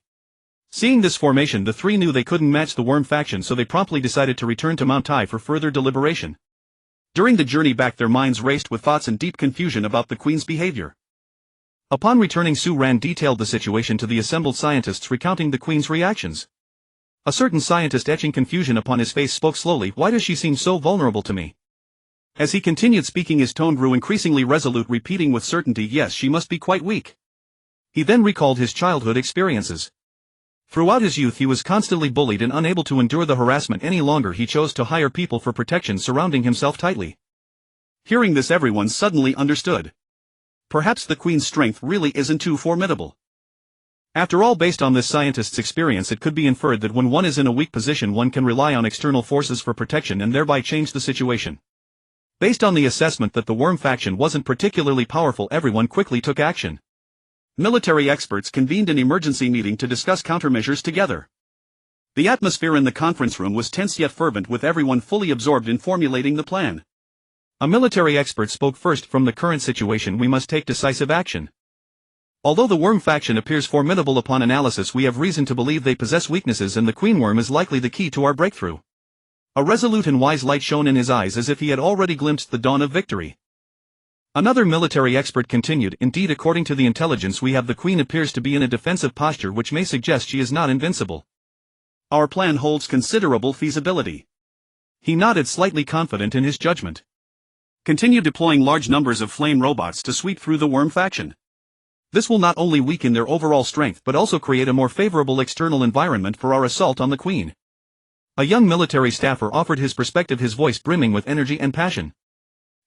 Seeing this formation, the three knew they couldn't match the worm faction, so they promptly decided to return to Mount Tai for further deliberation. During the journey back, their minds raced with thoughts and deep confusion about the queen's behavior. Upon returning, Su Ran detailed the situation to the assembled scientists, recounting the queen's reactions. A certain scientist, etching confusion upon his face, spoke slowly. Why does she seem so vulnerable to me? As he continued speaking, his tone grew increasingly resolute, repeating with certainty, yes, she must be quite weak. He then recalled his childhood experiences. Throughout his youth he was constantly bullied, and unable to endure the harassment any longer, he chose to hire people for protection, surrounding himself tightly. Hearing this, everyone suddenly understood. Perhaps the queen's strength really isn't too formidable. After all, based on this scientist's experience, it could be inferred that when one is in a weak position, one can rely on external forces for protection and thereby change the situation. Based on the assessment that the worm faction wasn't particularly powerful, everyone quickly took action. Military experts convened an emergency meeting to discuss countermeasures together. The atmosphere in the conference room was tense yet fervent, with everyone fully absorbed in formulating the plan. A military expert spoke first. From the current situation, we must take decisive action. Although the worm faction appears formidable upon analysis, we have reason to believe they possess weaknesses, and the queen worm is likely the key to our breakthrough. A resolute and wise light shone in his eyes, as if he had already glimpsed the dawn of victory. Another military expert continued, indeed, according to the intelligence we have, the queen appears to be in a defensive posture, which may suggest she is not invincible. Our plan holds considerable feasibility. He nodded, slightly confident in his judgment. Continue deploying large numbers of flame robots to sweep through the worm faction. This will not only weaken their overall strength but also create a more favorable external environment for our assault on the queen. A young military staffer offered his perspective, his voice brimming with energy and passion.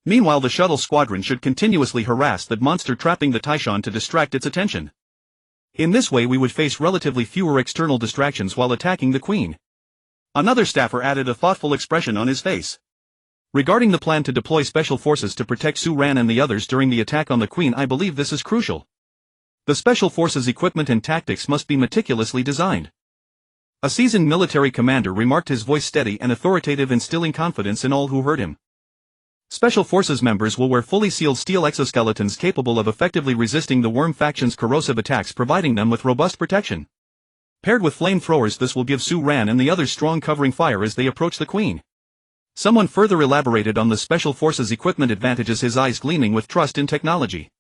Meanwhile, the shuttle squadron should continuously harass that monster, trapping the Taishan to distract its attention. In this way we would face relatively fewer external distractions while attacking the queen. Another staffer added, a thoughtful expression on his face. Regarding the plan to deploy special forces to protect Su Ran and the others during the attack on the queen, I believe this is crucial. The special forces' equipment and tactics must be meticulously designed. A seasoned military commander remarked, his voice steady and authoritative, instilling confidence in all who heard him. Special Forces members will wear fully sealed steel exoskeletons capable of effectively resisting the worm faction's corrosive attacks, providing them with robust protection. Paired with flamethrowers, this will give Su Ran and the others strong covering fire as they approach the queen. Someone further elaborated on the Special Forces equipment advantages, his eyes gleaming with trust in technology.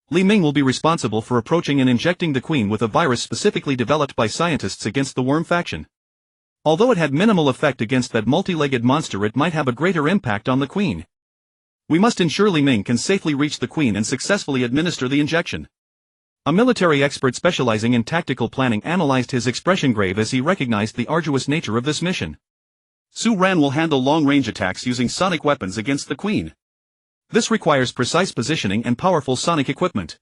Li Ming will be responsible for approaching and injecting the queen with a virus specifically developed by scientists against the worm faction. Although it had minimal effect against that multi-legged monster, it might have a greater impact on the queen. We must ensure Li Ming can safely reach the queen and successfully administer the injection. A military expert specializing in tactical planning analyzed, his expression grave as he recognized the arduous nature of this mission. Su Ran will handle long-range attacks using sonic weapons against the queen. This requires precise positioning and powerful sonic equipment.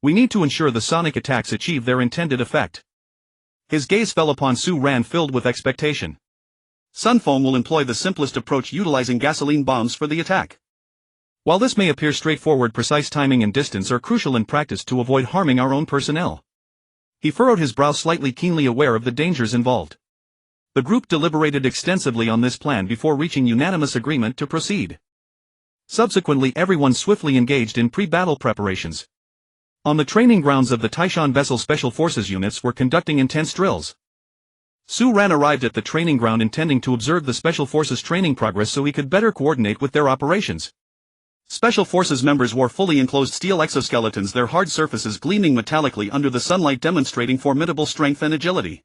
We need to ensure the sonic attacks achieve their intended effect. His gaze fell upon Su Ran, filled with expectation. Sunfoam will employ the simplest approach, utilizing gasoline bombs for the attack. While this may appear straightforward, precise timing and distance are crucial in practice to avoid harming our own personnel. He furrowed his brow slightly, keenly aware of the dangers involved. The group deliberated extensively on this plan before reaching unanimous agreement to proceed. Subsequently, everyone swiftly engaged in pre-battle preparations. On the training grounds of the Taishan vessel, special forces units were conducting intense drills. Su Ran arrived at the training ground intending to observe the special forces training progress so he could better coordinate with their operations. Special forces members wore fully enclosed steel exoskeletons, their hard surfaces gleaming metallically under the sunlight, demonstrating formidable strength and agility.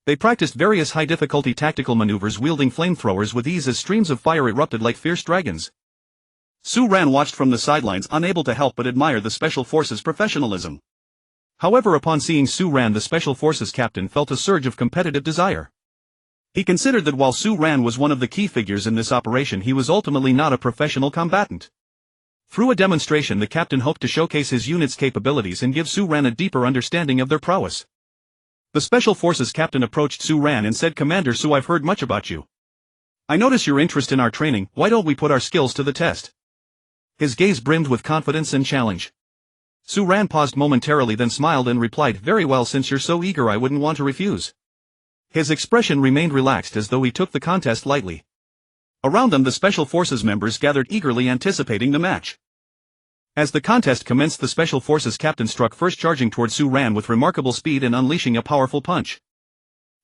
They practiced various high-difficulty tactical maneuvers, wielding flamethrowers with ease as streams of fire erupted like fierce dragons. Su Ran watched from the sidelines, unable to help but admire the Special Forces' professionalism. However, upon seeing Su Ran, the Special Forces captain felt a surge of competitive desire. He considered that while Su Ran was one of the key figures in this operation, he was ultimately not a professional combatant. Through a demonstration, the captain hoped to showcase his unit's capabilities and give Su Ran a deeper understanding of their prowess. The Special Forces captain approached Su Ran and said, "Commander Su, I've heard much about you. I notice your interest in our training. Why don't we put our skills to the test?" His gaze brimmed with confidence and challenge. Su Ran paused momentarily, then smiled and replied, "Very well, since you're so eager, I wouldn't want to refuse." His expression remained relaxed, as though he took the contest lightly. Around them, the Special Forces members gathered eagerly, anticipating the match. As the contest commenced, the Special Forces captain struck first, charging toward Su Ran with remarkable speed and unleashing a powerful punch.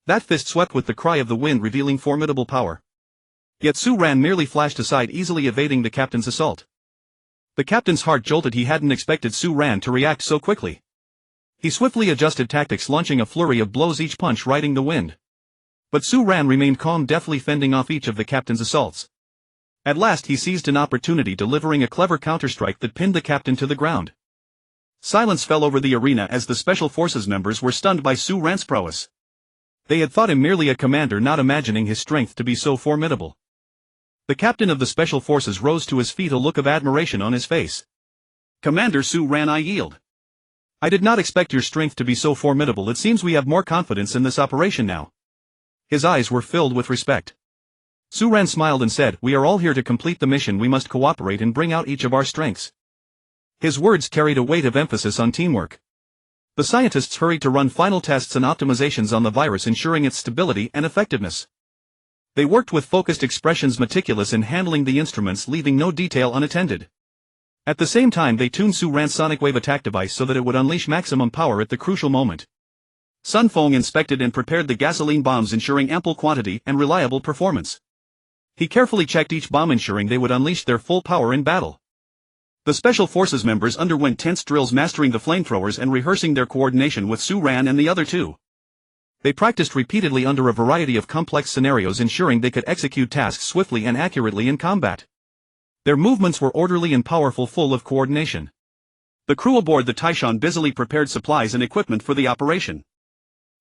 That fist swept with the cry of the wind, revealing formidable power. Yet Su Ran merely flashed aside, easily evading the captain's assault. The captain's heart jolted. He hadn't expected Su Ran to react so quickly. He swiftly adjusted tactics, launching a flurry of blows, each punch riding the wind. But Su Ran remained calm, deftly fending off each of the captain's assaults. At last he seized an opportunity, delivering a clever counterstrike that pinned the captain to the ground. Silence fell over the arena as the Special Forces members were stunned by Su Ran's prowess. They had thought him merely a commander, not imagining his strength to be so formidable. The captain of the Special Forces rose to his feet, a look of admiration on his face. "Commander Su Ran, I yield. I did not expect your strength to be so formidable. It seems we have more confidence in this operation now." His eyes were filled with respect. Su Ran smiled and said, "We are all here to complete the mission. We must cooperate and bring out each of our strengths." His words carried a weight of emphasis on teamwork. The scientists hurried to run final tests and optimizations on the virus, ensuring its stability and effectiveness. They worked with focused expressions, meticulous in handling the instruments, leaving no detail unattended. At the same time, they tuned Su Ran's sonic wave attack device so that it would unleash maximum power at the crucial moment. Sun Feng inspected and prepared the gasoline bombs, ensuring ample quantity and reliable performance. He carefully checked each bomb, ensuring they would unleash their full power in battle. The Special Forces members underwent tense drills, mastering the flamethrowers and rehearsing their coordination with Su Ran and the other two. They practiced repeatedly under a variety of complex scenarios, ensuring they could execute tasks swiftly and accurately in combat. Their movements were orderly and powerful, full of coordination. The crew aboard the Taishan busily prepared supplies and equipment for the operation.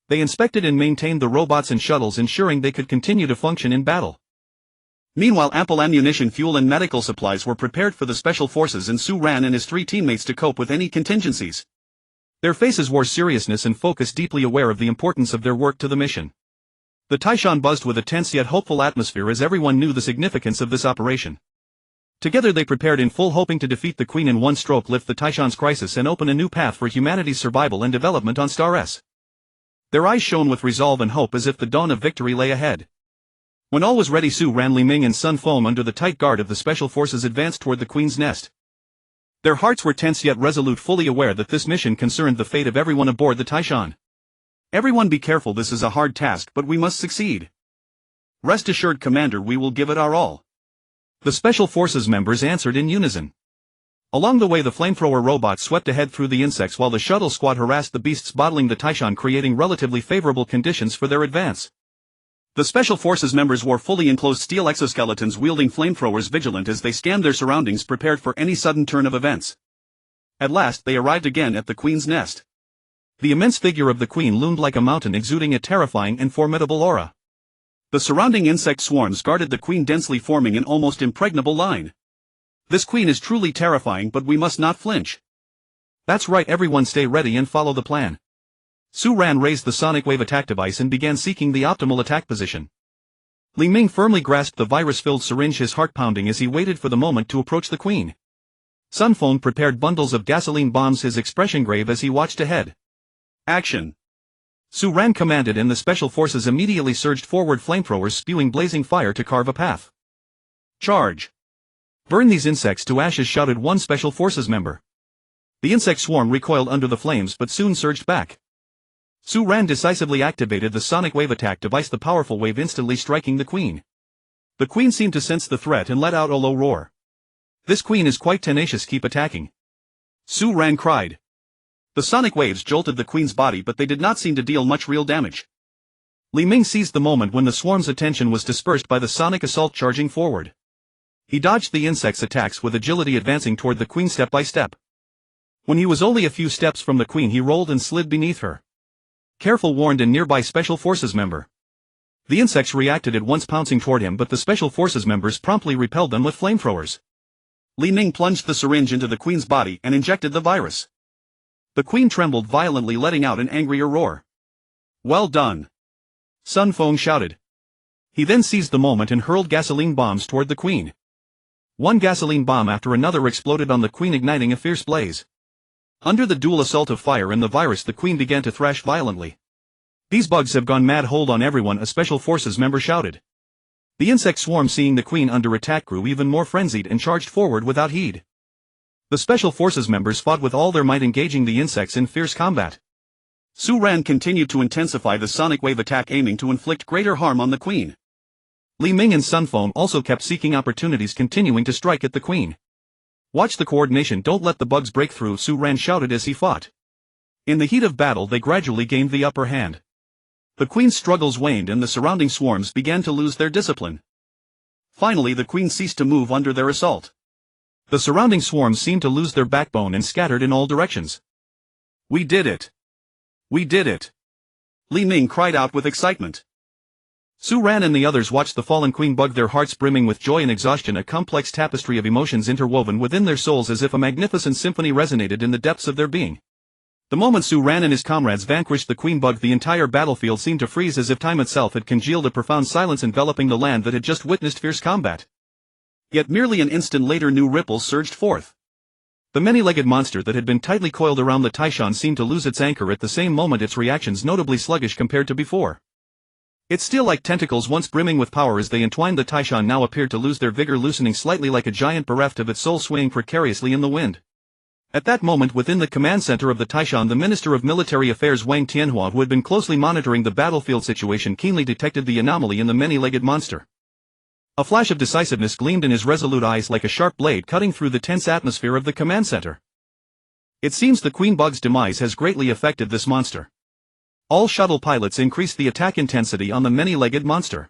They inspected and maintained the robots and shuttles, ensuring they could continue to function in battle. Meanwhile, ample ammunition, fuel and medical supplies were prepared for the Special Forces and Su Ran and his three teammates to cope with any contingencies. Their faces wore seriousness and focus, deeply aware of the importance of their work to the mission. The Taishan buzzed with a tense yet hopeful atmosphere, as everyone knew the significance of this operation. Together they prepared in full, hoping to defeat the Queen in one stroke, lift the Taishan's crisis and open a new path for humanity's survival and development on Star S. Their eyes shone with resolve and hope, as if the dawn of victory lay ahead. When all was ready, Su Ran, Li Ming and Sun Feng, under the tight guard of the Special Forces, advanced toward the Queen's nest. Their hearts were tense yet resolute, fully aware that this mission concerned the fate of everyone aboard the Taishan. "Everyone be careful, this is a hard task, but we must succeed." "Rest assured, Commander, we will give it our all," the Special Forces members answered in unison. Along the way, the flamethrower robots swept ahead through the insects, while the shuttle squad harassed the beasts bottling the Taishan, creating relatively favorable conditions for their advance. The Special Forces members wore fully enclosed steel exoskeletons, wielding flamethrowers, vigilant as they scanned their surroundings, prepared for any sudden turn of events. At last, they arrived again at the Queen's nest. The immense figure of the Queen loomed like a mountain, exuding a terrifying and formidable aura. The surrounding insect swarms guarded the Queen, densely forming an almost impregnable line. "This Queen is truly terrifying, but we must not flinch." "That's right, everyone, stay ready and follow the plan." Su Ran raised the sonic wave attack device and began seeking the optimal attack position. Li Ming firmly grasped the virus-filled syringe, his heart pounding as he waited for the moment to approach the Queen. Sun Feng prepared bundles of gasoline bombs, his expression grave as he watched ahead. Action! Su Ran commanded and the special forces immediately surged forward, flamethrowers spewing blazing fire to carve a path. Charge! Burn these insects to ashes, shouted one special forces member. The insect swarm recoiled under the flames but soon surged back. Su Ran decisively activated the sonic wave attack device, the powerful wave instantly striking the queen. The queen seemed to sense the threat and let out a low roar. This queen is quite tenacious, keep attacking. Su Ran cried. The sonic waves jolted the queen's body, but they did not seem to deal much real damage. Li Ming seized the moment when the swarm's attention was dispersed by the sonic assault charging forward. He dodged the insect's attacks with agility, advancing toward the queen step by step. When he was only a few steps from the queen, he rolled and slid beneath her. Careful, warned a nearby special forces member. The insects reacted at once, pouncing toward him, but the special forces members promptly repelled them with flamethrowers. Li Ming plunged the syringe into the queen's body and injected the virus. The queen trembled violently, letting out an angrier roar. Well done! Sun Feng shouted. He then seized the moment and hurled gasoline bombs toward the queen. One gasoline bomb after another exploded on the queen, igniting a fierce blaze. Under the dual assault of fire and the virus, the queen began to thrash violently. These bugs have gone mad, hold on everyone, a special forces member shouted. The insect swarm, seeing the queen under attack, grew even more frenzied and charged forward without heed. The special forces members fought with all their might, engaging the insects in fierce combat. Su Ran continued to intensify the sonic wave attack, aiming to inflict greater harm on the queen. Li Ming and Sun Feng also kept seeking opportunities, continuing to strike at the queen. Watch the coordination, don't let the bugs break through, Su Ran shouted as he fought. In the heat of battle, they gradually gained the upper hand. The queen's struggles waned and the surrounding swarms began to lose their discipline. Finally, the queen ceased to move under their assault. The surrounding swarms seemed to lose their backbone and scattered in all directions. We did it! We did it! Li Ming cried out with excitement. Su Ran and the others watched the fallen queen bug, their hearts brimming with joy and exhaustion, a complex tapestry of emotions interwoven within their souls as if a magnificent symphony resonated in the depths of their being. The moment Su Ran and his comrades vanquished the queen bug, the entire battlefield seemed to freeze as if time itself had congealed, a profound silence enveloping the land that had just witnessed fierce combat. Yet merely an instant later, new ripples surged forth. The many-legged monster that had been tightly coiled around the Taishan seemed to lose its anchor at the same moment, its reactions notably sluggish compared to before. Its steel-like tentacles, once brimming with power as they entwined the Taishan, now appeared to lose their vigor, loosening slightly like a giant bereft of its soul, swaying precariously in the wind. At that moment, within the command center of the Taishan, the Minister of Military Affairs Wang Tianhua, who had been closely monitoring the battlefield situation, keenly detected the anomaly in the many-legged monster. A flash of decisiveness gleamed in his resolute eyes like a sharp blade cutting through the tense atmosphere of the command center. It seems the queen bug's demise has greatly affected this monster. All shuttle pilots increased the attack intensity on the many-legged monster.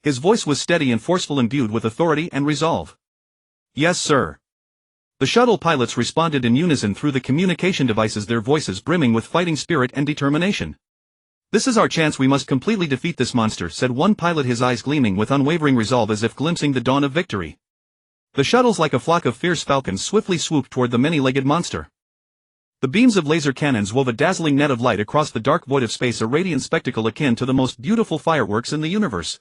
His voice was steady and forceful, imbued with authority and resolve. Yes, sir. The shuttle pilots responded in unison through the communication devices, their voices brimming with fighting spirit and determination. This is our chance, we must completely defeat this monster, said one pilot, his eyes gleaming with unwavering resolve as if glimpsing the dawn of victory. The shuttles, like a flock of fierce falcons, swiftly swooped toward the many-legged monster. The beams of laser cannons wove a dazzling net of light across the dark void of space, a radiant spectacle akin to the most beautiful fireworks in the universe.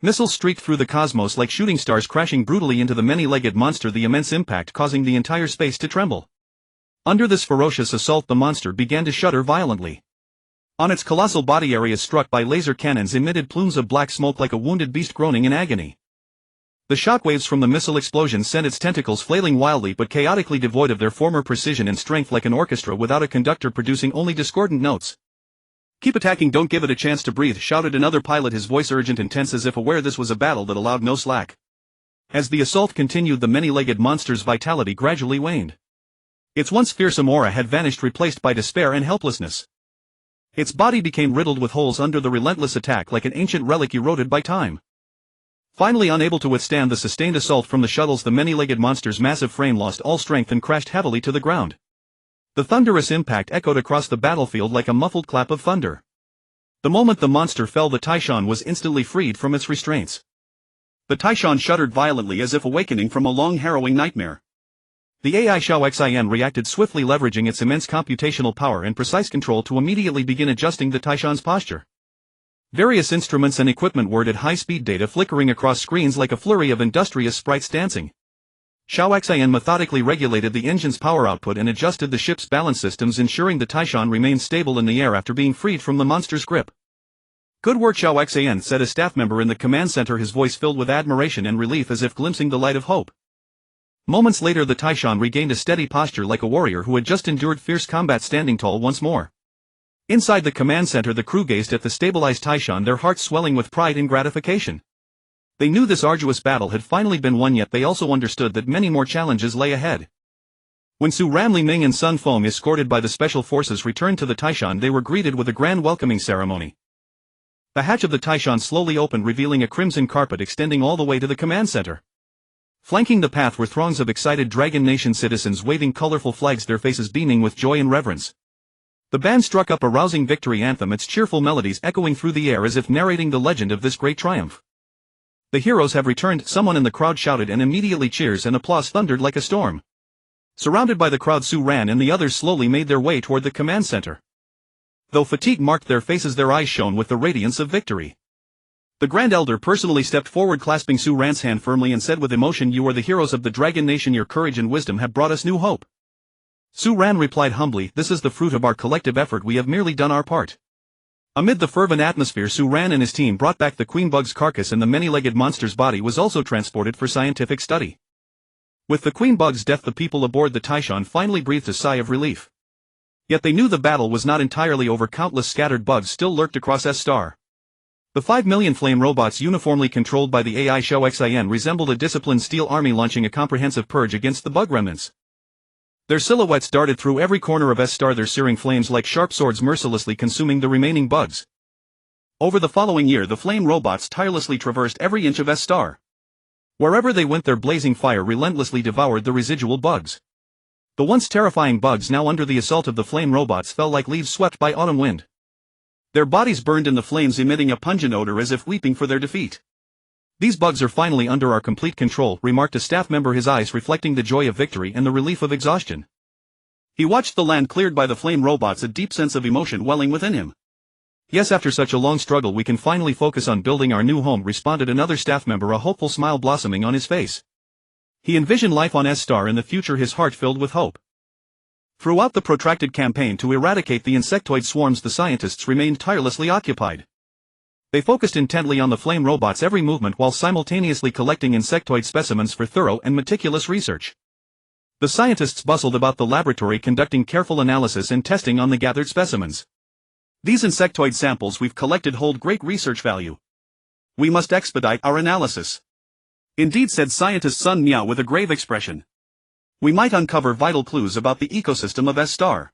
Missiles streaked through the cosmos like shooting stars, crashing brutally into the many-legged monster, the immense impact causing the entire space to tremble. Under this ferocious assault, the monster began to shudder violently. On its colossal body, areas struck by laser cannons emitted plumes of black smoke like a wounded beast groaning in agony. The shockwaves from the missile explosions sent its tentacles flailing wildly but chaotically, devoid of their former precision and strength, like an orchestra without a conductor, producing only discordant notes. Keep attacking, don't give it a chance to breathe, shouted another pilot, his voice urgent and tense as if aware this was a battle that allowed no slack. As the assault continued, the many-legged monster's vitality gradually waned. Its once fearsome aura had vanished, replaced by despair and helplessness. Its body became riddled with holes under the relentless attack, like an ancient relic eroded by time. Finally, unable to withstand the sustained assault from the shuttles, the many-legged monster's massive frame lost all strength and crashed heavily to the ground. The thunderous impact echoed across the battlefield like a muffled clap of thunder. The moment the monster fell, the Taishan was instantly freed from its restraints. The Taishan shuddered violently as if awakening from a long, harrowing nightmare. The AI Xiao Xin reacted swiftly, leveraging its immense computational power and precise control to immediately begin adjusting the Taishan's posture. Various instruments and equipment whirred at high speed, data flickering across screens like a flurry of industrious sprites dancing. Xiao Xian methodically regulated the engine's power output and adjusted the ship's balance systems, ensuring the Taishan remained stable in the air after being freed from the monster's grip. "Good work, Xiao Xian," said a staff member in the command center, his voice filled with admiration and relief as if glimpsing the light of hope. Moments later, the Taishan regained a steady posture like a warrior who had just endured fierce combat, standing tall once more. Inside the command center, the crew gazed at the stabilized Taishan, their hearts swelling with pride and gratification. They knew this arduous battle had finally been won, yet they also understood that many more challenges lay ahead. When Su Ran, Li Ming and Sun Feng, escorted by the special forces, returned to the Taishan, they were greeted with a grand welcoming ceremony. The hatch of the Taishan slowly opened, revealing a crimson carpet extending all the way to the command center. Flanking the path were throngs of excited Dragon Nation citizens waving colorful flags, their faces beaming with joy and reverence. The band struck up a rousing victory anthem, its cheerful melodies echoing through the air as if narrating the legend of this great triumph. "The heroes have returned," someone in the crowd shouted, and immediately cheers and applause thundered like a storm. Surrounded by the crowd, Su Ran and the others slowly made their way toward the command center. Though fatigue marked their faces, their eyes shone with the radiance of victory. The Grand Elder personally stepped forward, clasping Su Ran's hand firmly, and said with emotion, "You are the heroes of the Dragon Nation. Your courage and wisdom have brought us new hope." Su Ran replied humbly, "This is the fruit of our collective effort. We have merely done our part." Amid the fervent atmosphere, Su Ran and his team brought back the queen bug's carcass, and the many-legged monster's body was also transported for scientific study. With the queen bug's death, the people aboard the Taishan finally breathed a sigh of relief. Yet they knew the battle was not entirely over. Countless scattered bugs still lurked across S-Star. The 5 million flame robots, uniformly controlled by the AI Xiao Xian, resembled a disciplined steel army launching a comprehensive purge against the bug remnants. Their silhouettes darted through every corner of S-Star, their searing flames like sharp swords mercilessly consuming the remaining bugs. Over the following year, the flame robots tirelessly traversed every inch of S-Star. Wherever they went, their blazing fire relentlessly devoured the residual bugs. The once terrifying bugs, now under the assault of the flame robots, fell like leaves swept by autumn wind. Their bodies burned in the flames, emitting a pungent odor as if weeping for their defeat. "These bugs are finally under our complete control," remarked a staff member, his eyes reflecting the joy of victory and the relief of exhaustion. He watched the land cleared by the flame robots, a deep sense of emotion welling within him. "Yes, after such a long struggle we can finally focus on building our new home," responded another staff member, a hopeful smile blossoming on his face. He envisioned life on S-Star in the future, his heart filled with hope. Throughout the protracted campaign to eradicate the insectoid swarms, the scientists remained tirelessly occupied. They focused intently on the flame robots' every movement while simultaneously collecting insectoid specimens for thorough and meticulous research. The scientists bustled about the laboratory, conducting careful analysis and testing on the gathered specimens. "These insectoid samples we've collected hold great research value. We must expedite our analysis." "Indeed," said scientist Sun Miao with a grave expression. "We might uncover vital clues about the ecosystem of S-Star."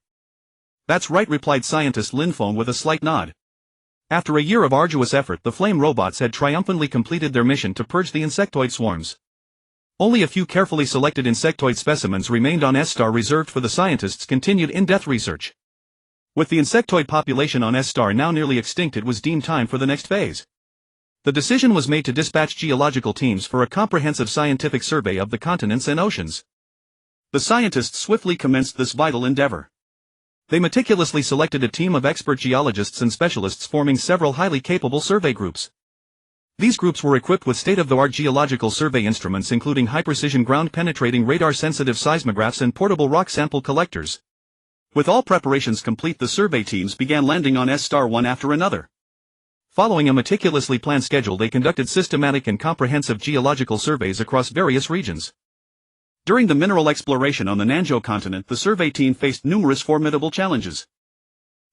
"That's right," replied scientist Lin Feng with a slight nod. After a year of arduous effort, the flame robots had triumphantly completed their mission to purge the insectoid swarms. Only a few carefully selected insectoid specimens remained on S-Star, reserved for the scientists' continued in-depth research. With the insectoid population on S-Star now nearly extinct, it was deemed time for the next phase. The decision was made to dispatch geological teams for a comprehensive scientific survey of the continents and oceans. The scientists swiftly commenced this vital endeavor. They meticulously selected a team of expert geologists and specialists, forming several highly capable survey groups. These groups were equipped with state-of-the-art geological survey instruments, including high-precision ground-penetrating radar-sensitive seismographs and portable rock sample collectors. With all preparations complete, the survey teams began landing on S-Star one after another. Following a meticulously planned schedule, they conducted systematic and comprehensive geological surveys across various regions. During the mineral exploration on the Nanzhou continent, the survey team faced numerous formidable challenges.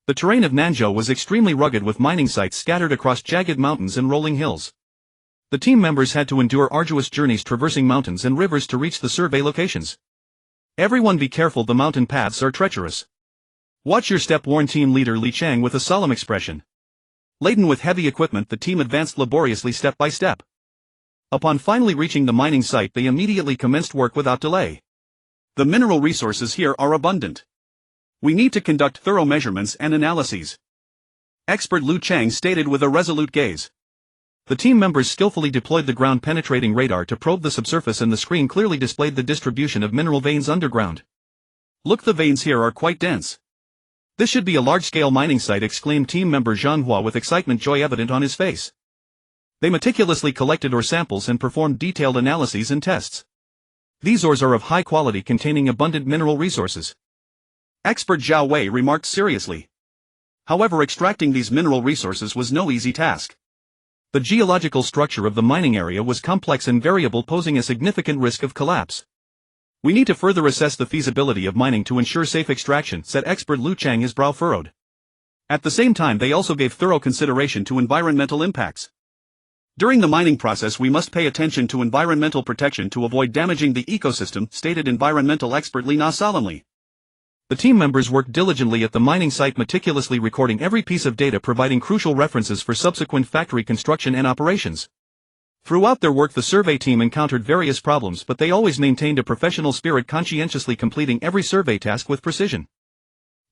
The terrain of Nanzhou was extremely rugged, with mining sites scattered across jagged mountains and rolling hills. The team members had to endure arduous journeys traversing mountains and rivers to reach the survey locations. "Everyone be careful, the mountain paths are treacherous. Watch your step," warned team leader Li Chang with a solemn expression. Laden with heavy equipment, the team advanced laboriously step by step. Upon finally reaching the mining site, they immediately commenced work without delay. "The mineral resources here are abundant. We need to conduct thorough measurements and analyses," expert Lu Chang stated with a resolute gaze. The team members skillfully deployed the ground-penetrating radar to probe the subsurface, and the screen clearly displayed the distribution of mineral veins underground. "Look, the veins here are quite dense. This should be a large-scale mining site," exclaimed team member Zhang Hua with excitement, joy evident on his face. They meticulously collected ore samples and performed detailed analyses and tests. These ores are of high quality containing abundant mineral resources. Expert Zhao Wei remarked seriously. However, extracting these mineral resources was no easy task. The geological structure of the mining area was complex and variable, posing a significant risk of collapse. We need to further assess the feasibility of mining to ensure safe extraction, said expert Lu Chang, his brow furrowed. At the same time, they also gave thorough consideration to environmental impacts. During the mining process, we must pay attention to environmental protection to avoid damaging the ecosystem, stated environmental expert Li Na solemnly. The team members worked diligently at the mining site, meticulously recording every piece of data, providing crucial references for subsequent factory construction and operations. Throughout their work, the survey team encountered various problems, but they always maintained a professional spirit, conscientiously completing every survey task with precision.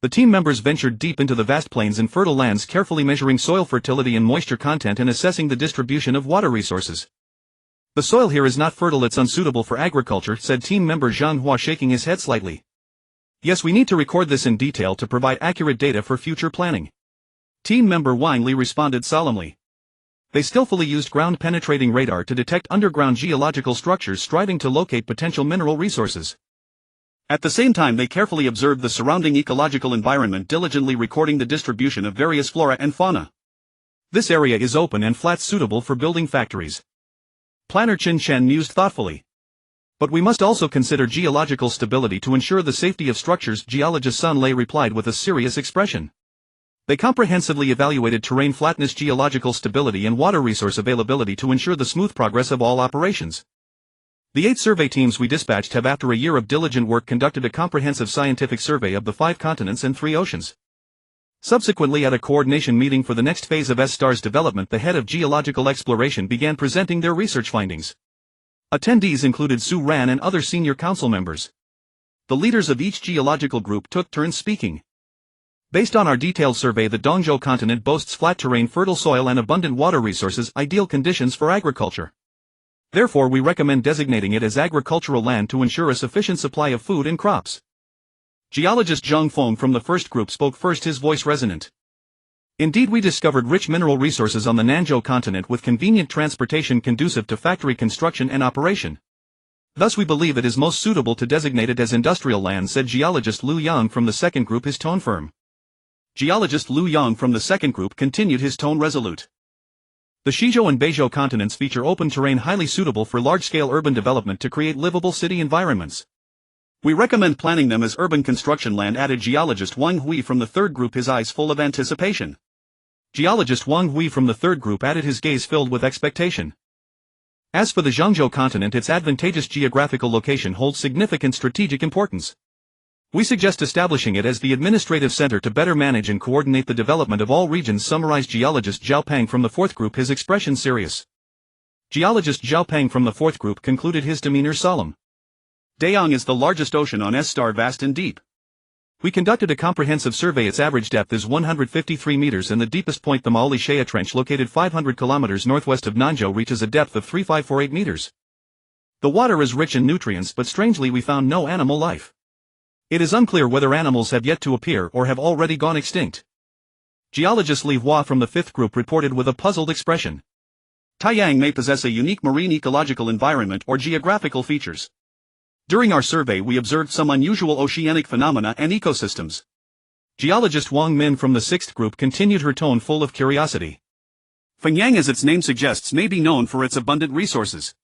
The team members ventured deep into the vast plains and fertile lands, carefully measuring soil fertility and moisture content and assessing the distribution of water resources. The soil here is not fertile, it's unsuitable for agriculture, said team member Zhang Hua, shaking his head slightly. Yes, we need to record this in detail to provide accurate data for future planning. Team member Wang Li responded solemnly. They skillfully used ground-penetrating radar to detect underground geological structures, striving to locate potential mineral resources. At the same time, they carefully observed the surrounding ecological environment, diligently recording the distribution of various flora and fauna. This area is open and flat, suitable for building factories. Planner Chen Chen mused thoughtfully. But we must also consider geological stability to ensure the safety of structures, geologist Sun Lei replied with a serious expression. They comprehensively evaluated terrain flatness, geological stability and water resource availability to ensure the smooth progress of all operations. The 8 survey teams we dispatched have, after a year of diligent work, conducted a comprehensive scientific survey of the 5 continents and 3 oceans. Subsequently, at a coordination meeting for the next phase of S-STAR's development, the head of geological exploration began presenting their research findings. Attendees included Su Ran and other senior council members. The leaders of each geological group took turns speaking. Based on our detailed survey, the Dongzhou continent boasts flat terrain, fertile soil and abundant water resources, ideal conditions for agriculture. Therefore, we recommend designating it as agricultural land to ensure a sufficient supply of food and crops. Geologist Zhang Feng from the first group spoke first, his voice resonant. Indeed, we discovered rich mineral resources on the Nanzhou continent with convenient transportation conducive to factory construction and operation. Thus we believe it is most suitable to designate it as industrial land, said geologist Lu Yang from the second group, his tone firm. Geologist Lu Yang from the second group continued, his tone resolute. The Shizhou and Beizhou continents feature open terrain highly suitable for large-scale urban development to create livable city environments. We recommend planning them as urban construction land, added geologist Wang Hui from the third group, his eyes full of anticipation. Geologist Wang Hui from the third group added, his gaze filled with expectation. As for the Zhangzhou continent, its advantageous geographical location holds significant strategic importance. We suggest establishing it as the administrative center to better manage and coordinate the development of all regions, summarized geologist Zhao Peng from the fourth group, his expression serious. Geologist Zhao Peng from the fourth group concluded, his demeanor solemn. Dayang is the largest ocean on S-STAR, vast and deep. We conducted a comprehensive survey. Its average depth is 153 meters and the deepest point, the Maoli Shea Trench, located 500 kilometers northwest of Nanzhou, reaches a depth of 3548 meters. The water is rich in nutrients, but strangely we found no animal life. It is unclear whether animals have yet to appear or have already gone extinct. Geologist Li Hua from the fifth group reported with a puzzled expression. Taiyang may possess a unique marine ecological environment or geographical features. During our survey we observed some unusual oceanic phenomena and ecosystems. Geologist Wang Min from the sixth group continued, her tone full of curiosity. Fenyang, as its name suggests, may be known for its abundant resources.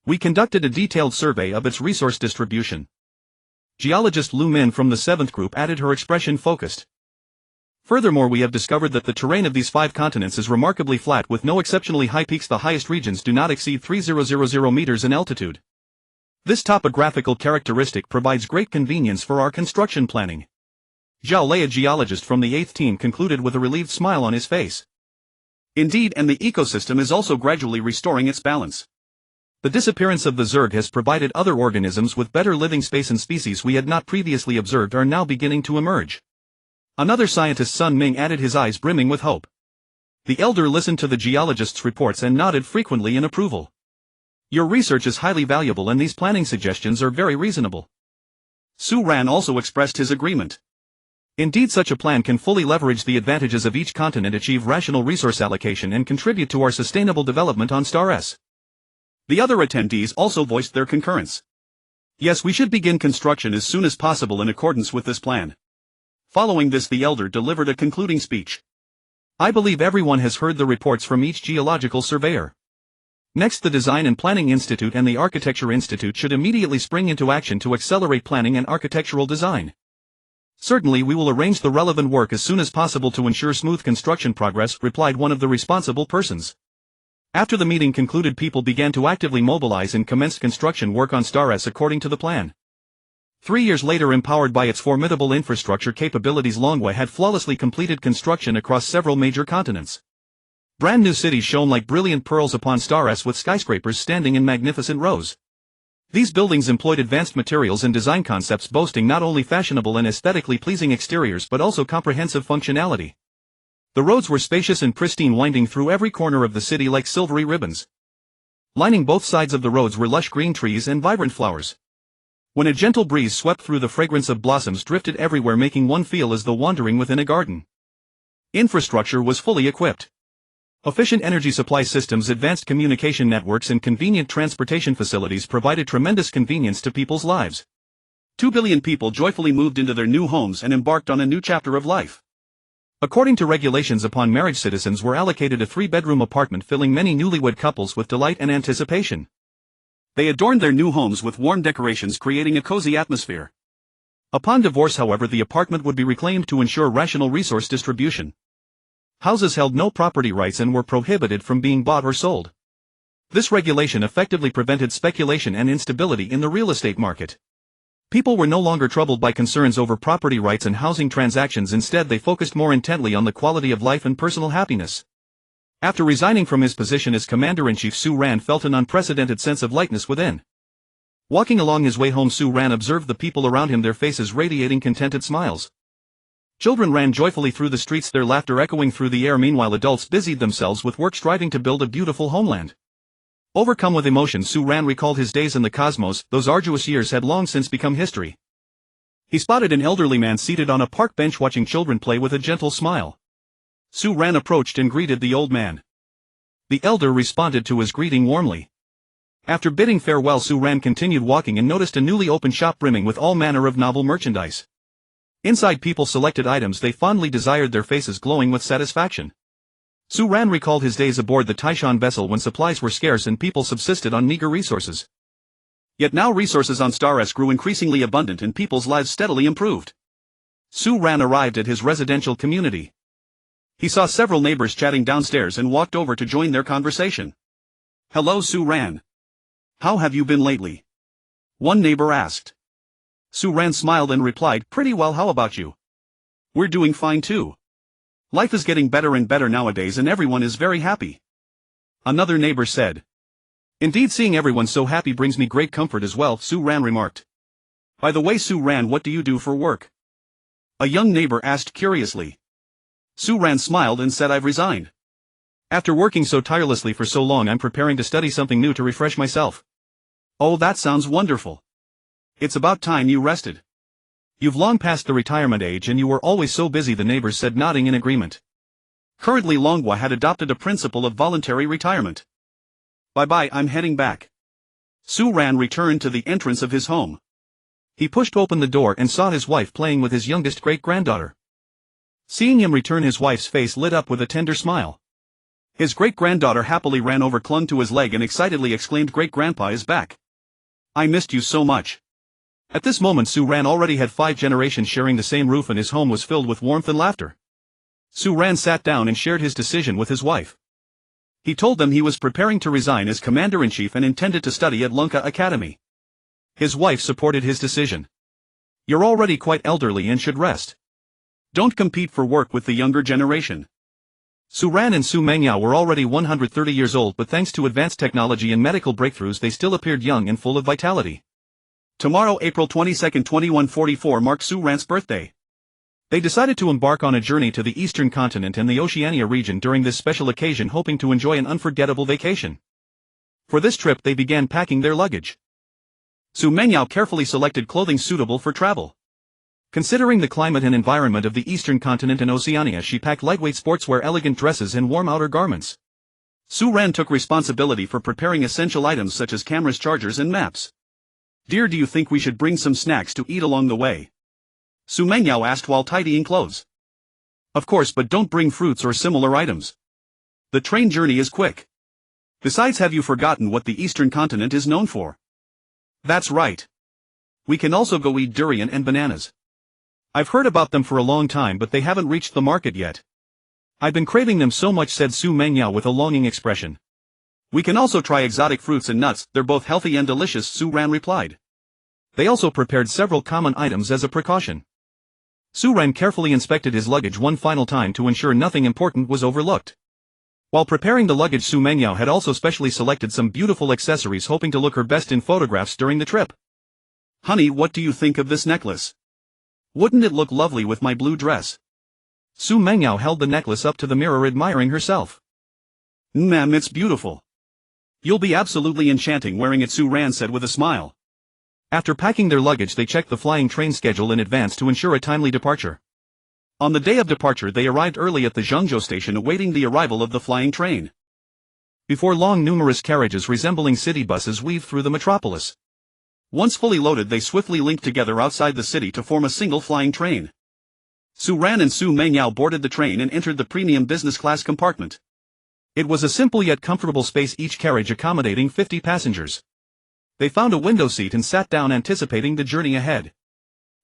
We conducted a detailed survey of its resource distribution. Geologist Lu Min from the seventh group added, her expression focused. Furthermore, we have discovered that the terrain of these 5 continents is remarkably flat with no exceptionally high peaks. The highest regions do not exceed 3000 meters in altitude. This topographical characteristic provides great convenience for our construction planning. Zhao Lei, a geologist from the 8th team, concluded with a relieved smile on his face. Indeed, and the ecosystem is also gradually restoring its balance. The disappearance of the Zerg has provided other organisms with better living space, and species we had not previously observed are now beginning to emerge. Another scientist, Sun Ming, added, his eyes brimming with hope. The elder listened to the geologist's reports and nodded frequently in approval. Your research is highly valuable and these planning suggestions are very reasonable. Su Ran also expressed his agreement. Indeed, such a plan can fully leverage the advantages of each continent, achieve rational resource allocation and contribute to our sustainable development on Star S. The other attendees also voiced their concurrence. Yes, we should begin construction as soon as possible in accordance with this plan. Following this, the elder delivered a concluding speech. I believe everyone has heard the reports from each geological surveyor. Next, the Design and Planning Institute and the Architecture Institute should immediately spring into action to accelerate planning and architectural design. Certainly, we will arrange the relevant work as soon as possible to ensure smooth construction progress, replied one of the responsible persons. After the meeting concluded, people began to actively mobilize and commenced construction work on Stars according to the plan. 3 years later, empowered by its formidable infrastructure capabilities, Longwa had flawlessly completed construction across several major continents. Brand new cities shone like brilliant pearls upon Stars, with skyscrapers standing in magnificent rows. These buildings employed advanced materials and design concepts, boasting not only fashionable and aesthetically pleasing exteriors but also comprehensive functionality. The roads were spacious and pristine, winding through every corner of the city like silvery ribbons. Lining both sides of the roads were lush green trees and vibrant flowers. When a gentle breeze swept through, the fragrance of blossoms drifted everywhere, making one feel as though wandering within a garden. Infrastructure was fully equipped. Efficient energy supply systems, advanced communication networks, and convenient transportation facilities provided tremendous convenience to people's lives. 2 billion people joyfully moved into their new homes and embarked on a new chapter of life. According to regulations upon marriage, citizens were allocated a 3-bedroom apartment, filling many newlywed couples with delight and anticipation. They adorned their new homes with warm decorations, creating a cozy atmosphere. Upon divorce, however, the apartment would be reclaimed to ensure rational resource distribution. Houses held no property rights and were prohibited from being bought or sold. This regulation effectively prevented speculation and instability in the real estate market. People were no longer troubled by concerns over property rights and housing transactions. Instead, they focused more intently on the quality of life and personal happiness. After resigning from his position as Commander-in-Chief, Su Ran felt an unprecedented sense of lightness within. Walking along his way home, Su Ran observed the people around him, their faces radiating contented smiles. Children ran joyfully through the streets, their laughter echoing through the air. Meanwhile, adults busied themselves with work, striving to build a beautiful homeland. Overcome with emotion, Su Ran recalled his days in the cosmos. Those arduous years had long since become history. He spotted an elderly man seated on a park bench watching children play with a gentle smile. Su Ran approached and greeted the old man. The elder responded to his greeting warmly. After bidding farewell, Su Ran continued walking and noticed a newly opened shop brimming with all manner of novel merchandise. Inside, people selected items they fondly desired, their faces glowing with satisfaction. Su Ran recalled his days aboard the Taishan vessel when supplies were scarce and people subsisted on meager resources. Yet now resources on Stars grew increasingly abundant and people's lives steadily improved. Su Ran arrived at his residential community. He saw several neighbors chatting downstairs and walked over to join their conversation. "Hello, Su Ran. How have you been lately?" one neighbor asked. Su Ran smiled and replied, "Pretty well, how about you?" "We're doing fine too. Life is getting better and better nowadays and everyone is very happy," another neighbor said. "Indeed, seeing everyone so happy brings me great comfort as well," Su Ran remarked. "By the way, Su Ran, what do you do for work?" a young neighbor asked curiously. Su Ran smiled and said, "I've resigned. After working so tirelessly for so long, I'm preparing to study something new to refresh myself." "Oh, that sounds wonderful. It's about time you rested. You've long passed the retirement age and you were always so busy," the neighbors said, nodding in agreement. Currently, Longwa had adopted a principle of voluntary retirement. "Bye-bye, I'm heading back." Su Ran returned to the entrance of his home. He pushed open the door and saw his wife playing with his youngest great-granddaughter. Seeing him return, his wife's face lit up with a tender smile. His great-granddaughter happily ran over, clung to his leg and excitedly exclaimed, "Great-grandpa is back. I missed you so much." At this moment, Su Ran already had 5 generations sharing the same roof and his home was filled with warmth and laughter. Su Ran sat down and shared his decision with his wife. He told them he was preparing to resign as Commander-in-Chief and intended to study at Lunka Academy. His wife supported his decision. "You're already quite elderly and should rest. Don't compete for work with the younger generation." Su Ran and Su Mengyao were already 130 years old, but thanks to advanced technology and medical breakthroughs they still appeared young and full of vitality. Tomorrow, April 22, 2144, marks Su Ran's birthday. They decided to embark on a journey to the eastern continent and the Oceania region during this special occasion, hoping to enjoy an unforgettable vacation. For this trip they began packing their luggage. Su Mengyao carefully selected clothing suitable for travel. Considering the climate and environment of the eastern continent and Oceania, she packed lightweight sportswear, elegant dresses and warm outer garments. Su Ran took responsibility for preparing essential items such as cameras, chargers and maps. Dear, do you think we should bring some snacks to eat along the way? Su Mengyao asked while tidying clothes. Of course, but don't bring fruits or similar items. The train journey is quick. Besides, have you forgotten what the eastern continent is known for? That's right. We can also go eat durian and bananas. I've heard about them for a long time, but they haven't reached the market yet. I've been craving them so much, said Su Mengyao with a longing expression. We can also try exotic fruits and nuts, they're both healthy and delicious, Su Ran replied. They also prepared several common items as a precaution. Su Ran carefully inspected his luggage one final time to ensure nothing important was overlooked. While preparing the luggage, Su Mengyao had also specially selected some beautiful accessories, hoping to look her best in photographs during the trip. Honey, what do you think of this necklace? Wouldn't it look lovely with my blue dress? Su Mengyao held the necklace up to the mirror, admiring herself. Ma'am, it's beautiful. You'll be absolutely enchanting wearing it, Su Ran said with a smile. After packing their luggage, they checked the flying train schedule in advance to ensure a timely departure. On the day of departure, they arrived early at the Zhengzhou station, awaiting the arrival of the flying train. Before long, numerous carriages resembling city buses weaved through the metropolis. Once fully loaded, they swiftly linked together outside the city to form a single flying train. Su Ran and Su Mengyao boarded the train and entered the premium business class compartment. It was a simple yet comfortable space, each carriage accommodating 50 passengers. They found a window seat and sat down, anticipating the journey ahead.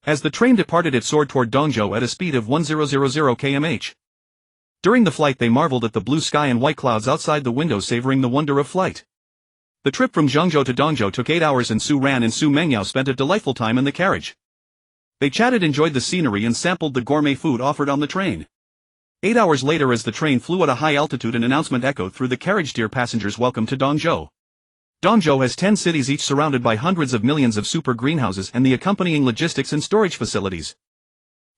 As the train departed, it soared toward Dongzhou at a speed of 1000 km/h. During the flight, they marveled at the blue sky and white clouds outside the window, savoring the wonder of flight. The trip from Zhengzhou to Dongzhou took 8 hours, and Su Ran and Su Mengyao spent a delightful time in the carriage. They chatted, enjoyed the scenery, and sampled the gourmet food offered on the train. 8 hours later, as the train flew at a high altitude, an announcement echoed through the carriage: Dear passengers, welcome to Dongzhou. Dongzhou has 10 cities, each surrounded by hundreds of millions of super greenhouses and the accompanying logistics and storage facilities.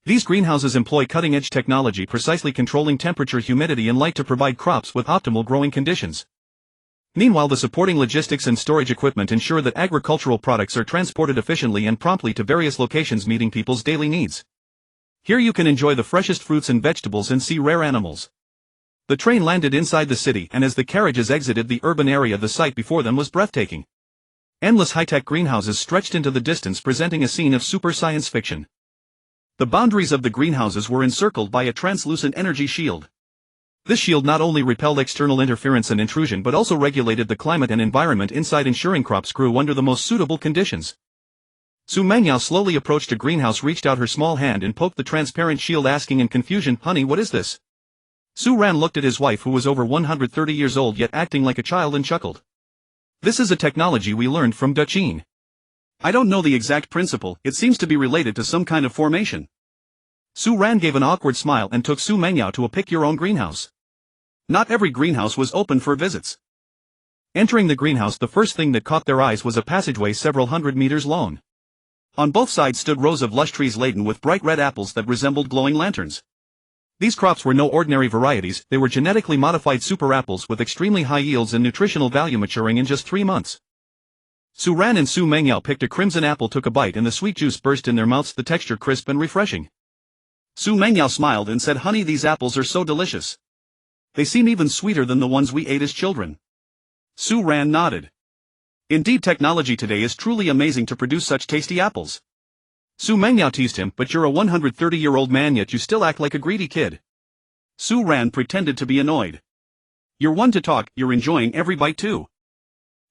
These greenhouses employ cutting-edge technology, precisely controlling temperature, humidity, and light to provide crops with optimal growing conditions. Meanwhile, the supporting logistics and storage equipment ensure that agricultural products are transported efficiently and promptly to various locations, meeting people's daily needs. Here you can enjoy the freshest fruits and vegetables and see rare animals. The train landed inside the city, and as the carriages exited the urban area, the sight before them was breathtaking. Endless high-tech greenhouses stretched into the distance, presenting a scene of super science fiction. The boundaries of the greenhouses were encircled by a translucent energy shield. This shield not only repelled external interference and intrusion, but also regulated the climate and environment inside, ensuring crops grew under the most suitable conditions. Su Mengyao slowly approached a greenhouse, reached out her small hand and poked the transparent shield, asking in confusion, Honey, what is this? Su Ran looked at his wife, who was over 130 years old yet acting like a child, and chuckled. This is a technology we learned from Duqin. I don't know the exact principle, it seems to be related to some kind of formation. Su Ran gave an awkward smile and took Su Mengyao to a pick-your-own greenhouse. Not every greenhouse was open for visits. Entering the greenhouse, the first thing that caught their eyes was a passageway several hundred meters long. On both sides stood rows of lush trees laden with bright red apples that resembled glowing lanterns. These crops were no ordinary varieties, they were genetically modified super apples with extremely high yields and nutritional value, maturing in just 3 months. Su Ran and Su Mengyao picked a crimson apple, took a bite, and the sweet juice burst in their mouths, the texture crisp and refreshing. Su Mengyao smiled and said, Honey, these apples are so delicious. They seem even sweeter than the ones we ate as children. Su Ran nodded. Indeed, technology today is truly amazing to produce such tasty apples. Su Mengyao teased him, but you're a 130-year-old man yet you still act like a greedy kid. Su Ran pretended to be annoyed. You're one to talk, you're enjoying every bite too.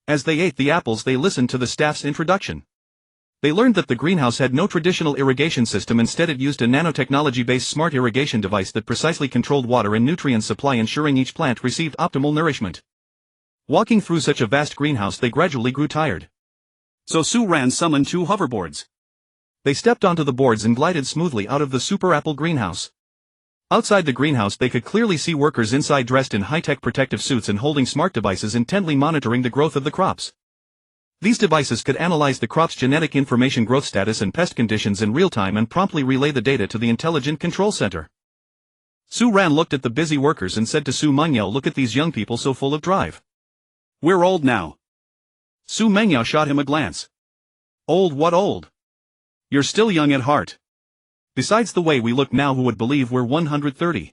As they ate the apples, they listened to the staff's introduction. They learned that the greenhouse had no traditional irrigation system, instead it used a nanotechnology-based smart irrigation device that precisely controlled water and nutrient supply, ensuring each plant received optimal nourishment. Walking through such a vast greenhouse, they gradually grew tired. So Su Ran summoned 2 hoverboards. They stepped onto the boards and glided smoothly out of the super apple greenhouse. Outside the greenhouse, they could clearly see workers inside, dressed in high-tech protective suits and holding smart devices, intently monitoring the growth of the crops. These devices could analyze the crop's genetic information, growth status, and pest conditions in real time, and promptly relay the data to the intelligent control center. Su Ran looked at the busy workers and said to Su Mengyao, Look at these young people, so full of drive. We're old now. Su Mengyao shot him a glance. Old? What old? You're still young at heart. Besides, the way we look now, who would believe we're 130?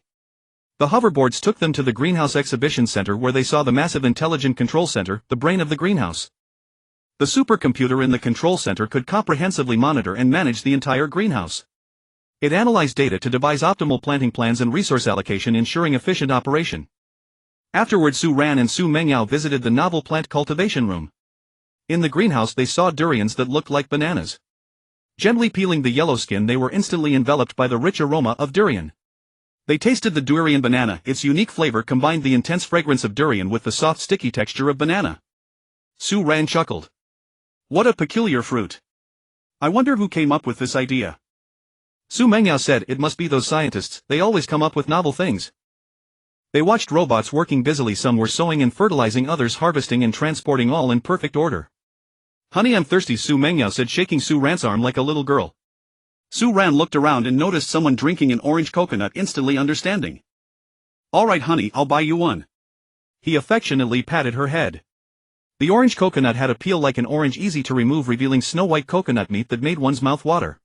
The hoverboards took them to the greenhouse exhibition center, where they saw the massive intelligent control center, the brain of the greenhouse. The supercomputer in the control center could comprehensively monitor and manage the entire greenhouse. It analyzed data to devise optimal planting plans and resource allocation, ensuring efficient operation. Afterward, Su Ran and Su Mengyao visited the novel plant cultivation room. In the greenhouse they saw durians that looked like bananas. Gently peeling the yellow skin, they were instantly enveloped by the rich aroma of durian. They tasted the durian banana. Its unique flavor combined the intense fragrance of durian with the soft sticky texture of banana. Su Ran chuckled. What a peculiar fruit. I wonder who came up with this idea. Su Mengyao said, it must be those scientists, they always come up with novel things. They watched robots working busily. Some were sowing and fertilizing, others harvesting and transporting, all in perfect order. Honey, I'm thirsty, Su Mengyao said, shaking Su Ran's arm like a little girl. Su Ran looked around and noticed someone drinking an orange coconut, instantly understanding. Alright honey, I'll buy you one. He affectionately patted her head. The orange coconut had a peel like an orange, easy to remove, revealing snow-white coconut meat that made one's mouth water.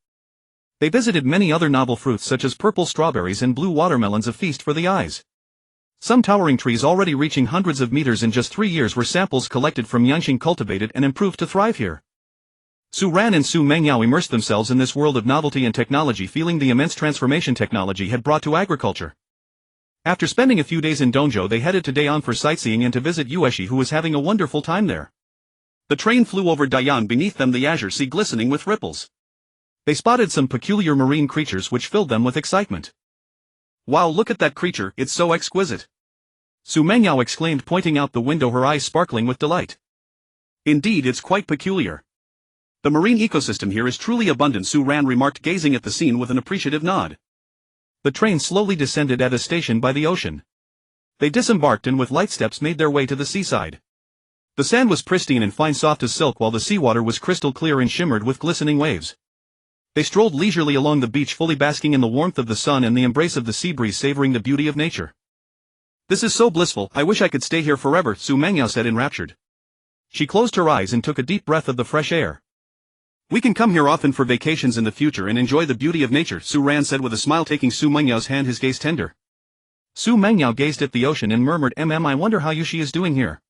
They visited many other novel fruits such as purple strawberries and blue watermelons, a feast for the eyes. Some towering trees already reaching hundreds of meters in just 3 years were samples collected from Yanxing, cultivated and improved to thrive here. Su Ran and Su Mengyao immersed themselves in this world of novelty and technology, feeling the immense transformation technology had brought to agriculture. After spending a few days in Dongzhou, they headed to Dayan for sightseeing and to visit Yueshi, who was having a wonderful time there. The train flew over Dayan, beneath them the azure sea glistening with ripples. They spotted some peculiar marine creatures which filled them with excitement. Wow, look at that creature, it's so exquisite. Su Mengyao exclaimed, pointing out the window, her eyes sparkling with delight. Indeed, it's quite peculiar. The marine ecosystem here is truly abundant, Su Ran remarked, gazing at the scene with an appreciative nod. The train slowly descended at a station by the ocean. They disembarked and with light steps made their way to the seaside. The sand was pristine and fine, soft as silk, while the seawater was crystal clear and shimmered with glistening waves. They strolled leisurely along the beach, fully basking in the warmth of the sun and the embrace of the sea breeze, savoring the beauty of nature. This is so blissful, I wish I could stay here forever, Su Mengyao said, enraptured. She closed her eyes and took a deep breath of the fresh air. We can come here often for vacations in the future and enjoy the beauty of nature, Su Ran said with a smile, taking Su Mengyao's hand, his gaze tender. Su Mengyao gazed at the ocean and murmured, I wonder how Yushi is doing here.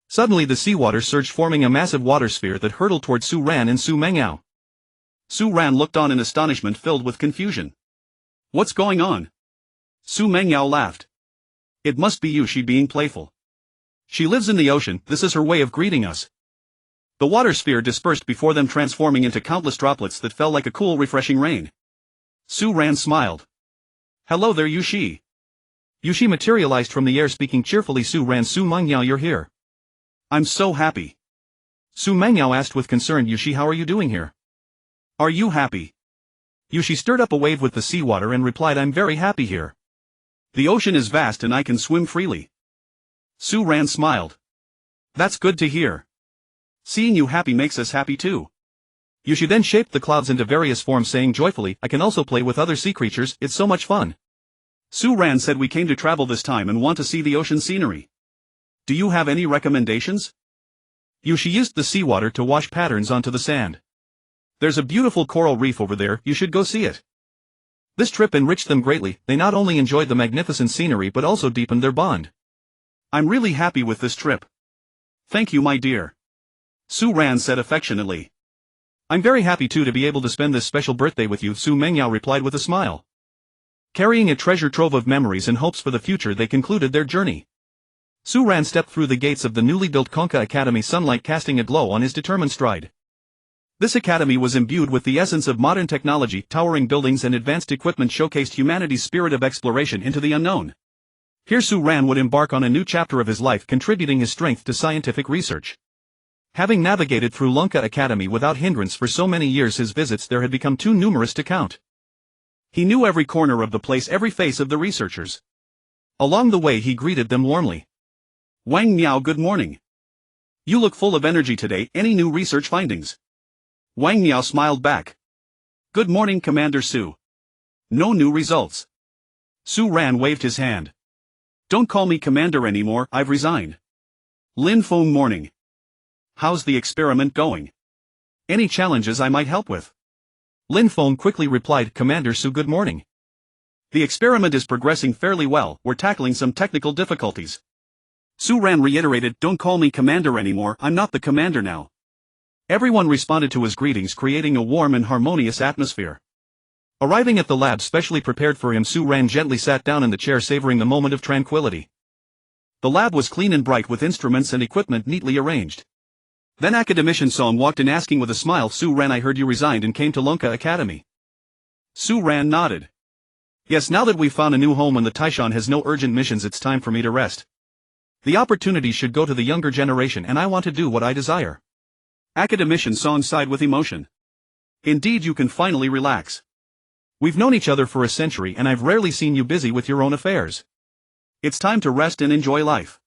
Suddenly the seawater surged, forming a massive water sphere that hurtled toward Su Ran and Su Mengyao. Su Ran looked on in astonishment, filled with confusion. What's going on? Su Mengyao laughed. It must be Yushi being playful. She lives in the ocean, this is her way of greeting us. The water sphere dispersed before them, transforming into countless droplets that fell like a cool, refreshing rain. Su Ran smiled. Hello there, Yushi. Yushi materialized from the air, speaking cheerfully. Su Ran, Su Mengyao, you're here. I'm so happy. Su Mengyao asked with concern, Yushi, how are you doing here? Are you happy? Yushi stirred up a wave with the seawater and replied, I'm very happy here. The ocean is vast and I can swim freely. Su Ran smiled. That's good to hear. Seeing you happy makes us happy too. Yushi then shaped the clouds into various forms, saying joyfully, I can also play with other sea creatures, it's so much fun. Su Ran said, we came to travel this time and want to see the ocean scenery. Do you have any recommendations? Yushi used the seawater to wash patterns onto the sand. There's a beautiful coral reef over there, you should go see it. This trip enriched them greatly, they not only enjoyed the magnificent scenery but also deepened their bond. I'm really happy with this trip. Thank you, my dear. Su Ran said affectionately. I'm very happy too to be able to spend this special birthday with you, Su Mengyao replied with a smile. Carrying a treasure trove of memories and hopes for the future, they concluded their journey. Su Ran stepped through the gates of the newly built Konka Academy, sunlight casting a glow on his determined stride. This academy was imbued with the essence of modern technology, towering buildings and advanced equipment showcased humanity's spirit of exploration into the unknown. Here Su Ran would embark on a new chapter of his life, contributing his strength to scientific research. Having navigated through Lunka Academy without hindrance for so many years, his visits there had become too numerous to count. He knew every corner of the place, every face of the researchers. Along the way he greeted them warmly. Wang Miao, good morning. You look full of energy today, any new research findings? Wang Miao smiled back. Good morning, Commander Su. No new results. Su Ran waved his hand. Don't call me Commander anymore, I've resigned. Lin Feng, morning. How's the experiment going? Any challenges I might help with? Lin Feng quickly replied, Commander Su, good morning. The experiment is progressing fairly well, we're tackling some technical difficulties. Su Ran reiterated, don't call me Commander anymore, I'm not the commander now. Everyone responded to his greetings, creating a warm and harmonious atmosphere. Arriving at the lab specially prepared for him, Su-ran gently sat down in the chair, savoring the moment of tranquility. The lab was clean and bright, with instruments and equipment neatly arranged. Then academician Song walked in, asking with a smile, "Su-ran, I heard you resigned and came to Lunka Academy." Su-ran nodded. "Yes, now that we've found a new home and the Taishan has no urgent missions, it's time for me to rest. The opportunity should go to the younger generation, and I want to do what I desire." Academician Song sighed with emotion. "Indeed, you can finally relax. We've known each other for a century and I've rarely seen you busy with your own affairs. It's time to rest and enjoy life."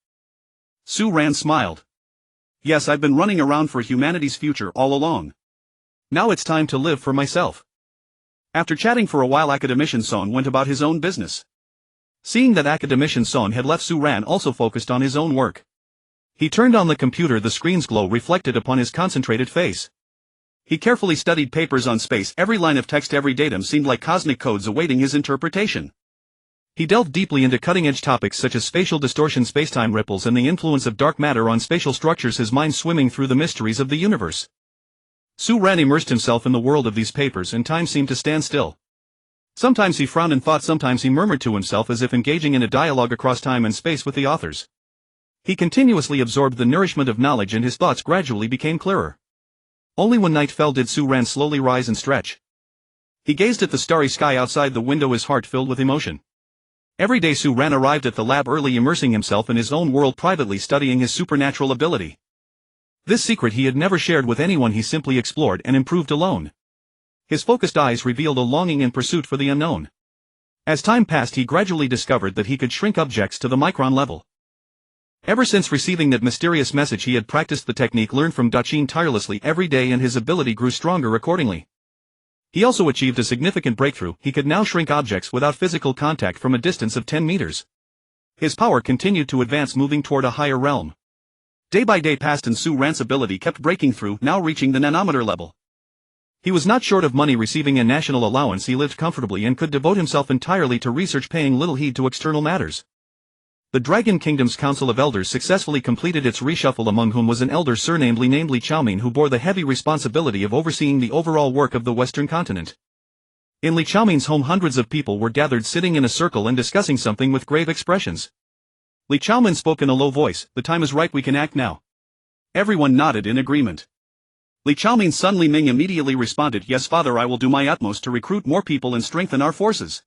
Su-ran smiled. "Yes, I've been running around for humanity's future all along. Now it's time to live for myself." After chatting for a while, academician Song went about his own business. Seeing that academician Song had left, Su-ran also focused on his own work. He turned on the computer, the screen's glow reflected upon his concentrated face. He carefully studied papers on space. Every line of text, every datum seemed like cosmic codes awaiting his interpretation. He delved deeply into cutting-edge topics such as spatial distortion, spacetime ripples, and the influence of dark matter on spatial structures, his mind swimming through the mysteries of the universe. Su-ran immersed himself in the world of these papers, and time seemed to stand still. Sometimes he frowned in thought, sometimes he murmured to himself, as if engaging in a dialogue across time and space with the authors. He continuously absorbed the nourishment of knowledge, and his thoughts gradually became clearer. Only when night fell did Su-ran slowly rise and stretch. He gazed at the starry sky outside the window, his heart filled with emotion. Every day Su-ran arrived at the lab early, immersing himself in his own world, privately studying his supernatural ability. This secret he had never shared with anyone, he simply explored and improved alone. His focused eyes revealed a longing and pursuit for the unknown. As time passed, he gradually discovered that he could shrink objects to the micron level. Ever since receiving that mysterious message, he had practiced the technique learned from Dachin tirelessly every day, and his ability grew stronger accordingly. He also achieved a significant breakthrough. He could now shrink objects without physical contact from a distance of 10 meters. His power continued to advance, moving toward a higher realm. Day by day passed and Su-ran's ability kept breaking through, now reaching the nanometer level. He was not short of money, receiving a national allowance. He lived comfortably and could devote himself entirely to research, paying little heed to external matters. The Dragon Kingdom's Council of Elders successfully completed its reshuffle, among whom was an elder surnamed Li, named Li Chaomin, who bore the heavy responsibility of overseeing the overall work of the Western continent. In Li Chaomin's home, hundreds of people were gathered, sitting in a circle and discussing something with grave expressions. Li Chaomin spoke in a low voice, "The time is right, we can act now." Everyone nodded in agreement. Li Chaomin's son Li Ming immediately responded, "Yes, father, I will do my utmost to recruit more people and strengthen our forces."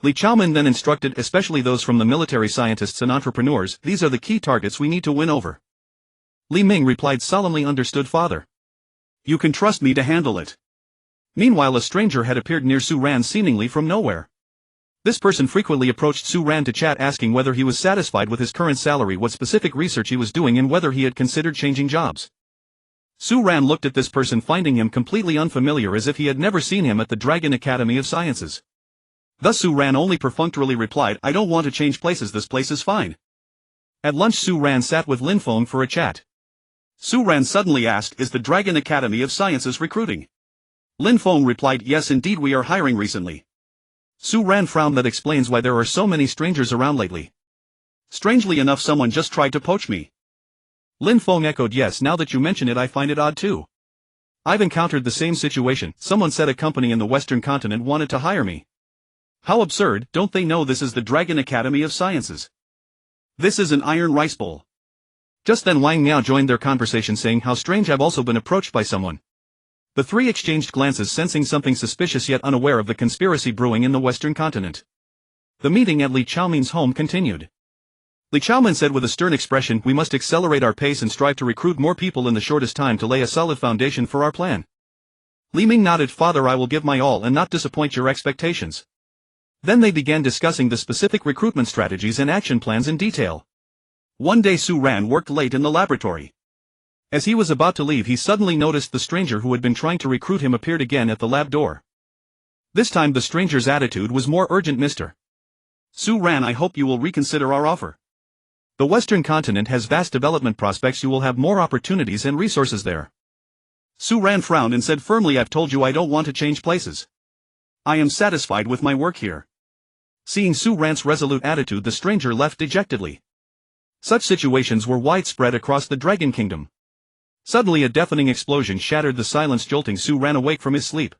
Li Chaomin then instructed, "Especially those from the military, scientists and entrepreneurs, these are the key targets we need to win over." Li Ming replied solemnly, "Understood, father. You can trust me to handle it." Meanwhile, a stranger had appeared near Su-ran seemingly from nowhere. This person frequently approached Su-ran to chat, asking whether he was satisfied with his current salary, what specific research he was doing, and whether he had considered changing jobs. Su-ran looked at this person, finding him completely unfamiliar, as if he had never seen him at the Dragon Academy of Sciences. Thus Su-ran only perfunctorily replied, "I don't want to change places, this place is fine." At lunch, Su-ran sat with Lin Feng for a chat. Su-ran suddenly asked, "Is the Dragon Academy of Sciences recruiting?" Lin Feng replied, "Yes, indeed, we are hiring recently." Su-ran frowned. "That explains why there are so many strangers around lately. Strangely enough, someone just tried to poach me." Lin Feng echoed, "Yes, now that you mention it, I find it odd too. I've encountered the same situation. Someone said a company in the Western continent wanted to hire me. How absurd, don't they know this is the Dragon Academy of Sciences? This is an iron rice bowl." Just then Wang Miao joined their conversation, saying, "How strange, I've also been approached by someone." The three exchanged glances, sensing something suspicious, yet unaware of the conspiracy brewing in the Western continent. The meeting at Li Chaomin's home continued. Li Chaomin said with a stern expression, "We must accelerate our pace and strive to recruit more people in the shortest time to lay a solid foundation for our plan." Li Ming nodded, "Father, I will give my all and not disappoint your expectations." Then they began discussing the specific recruitment strategies and action plans in detail. One day Su-ran worked late in the laboratory. As he was about to leave, he suddenly noticed the stranger who had been trying to recruit him appeared again at the lab door. This time the stranger's attitude was more urgent. "Mr. Su-ran, I hope you will reconsider our offer. The Western continent has vast development prospects. You will have more opportunities and resources there." Su-ran frowned and said firmly, "I've told you I don't want to change places. I am satisfied with my work here." Seeing Su-ran's resolute attitude, the stranger left dejectedly. Such situations were widespread across the Dragon Kingdom. Suddenly a deafening explosion shattered the silence, jolting Su Ran awake from his sleep.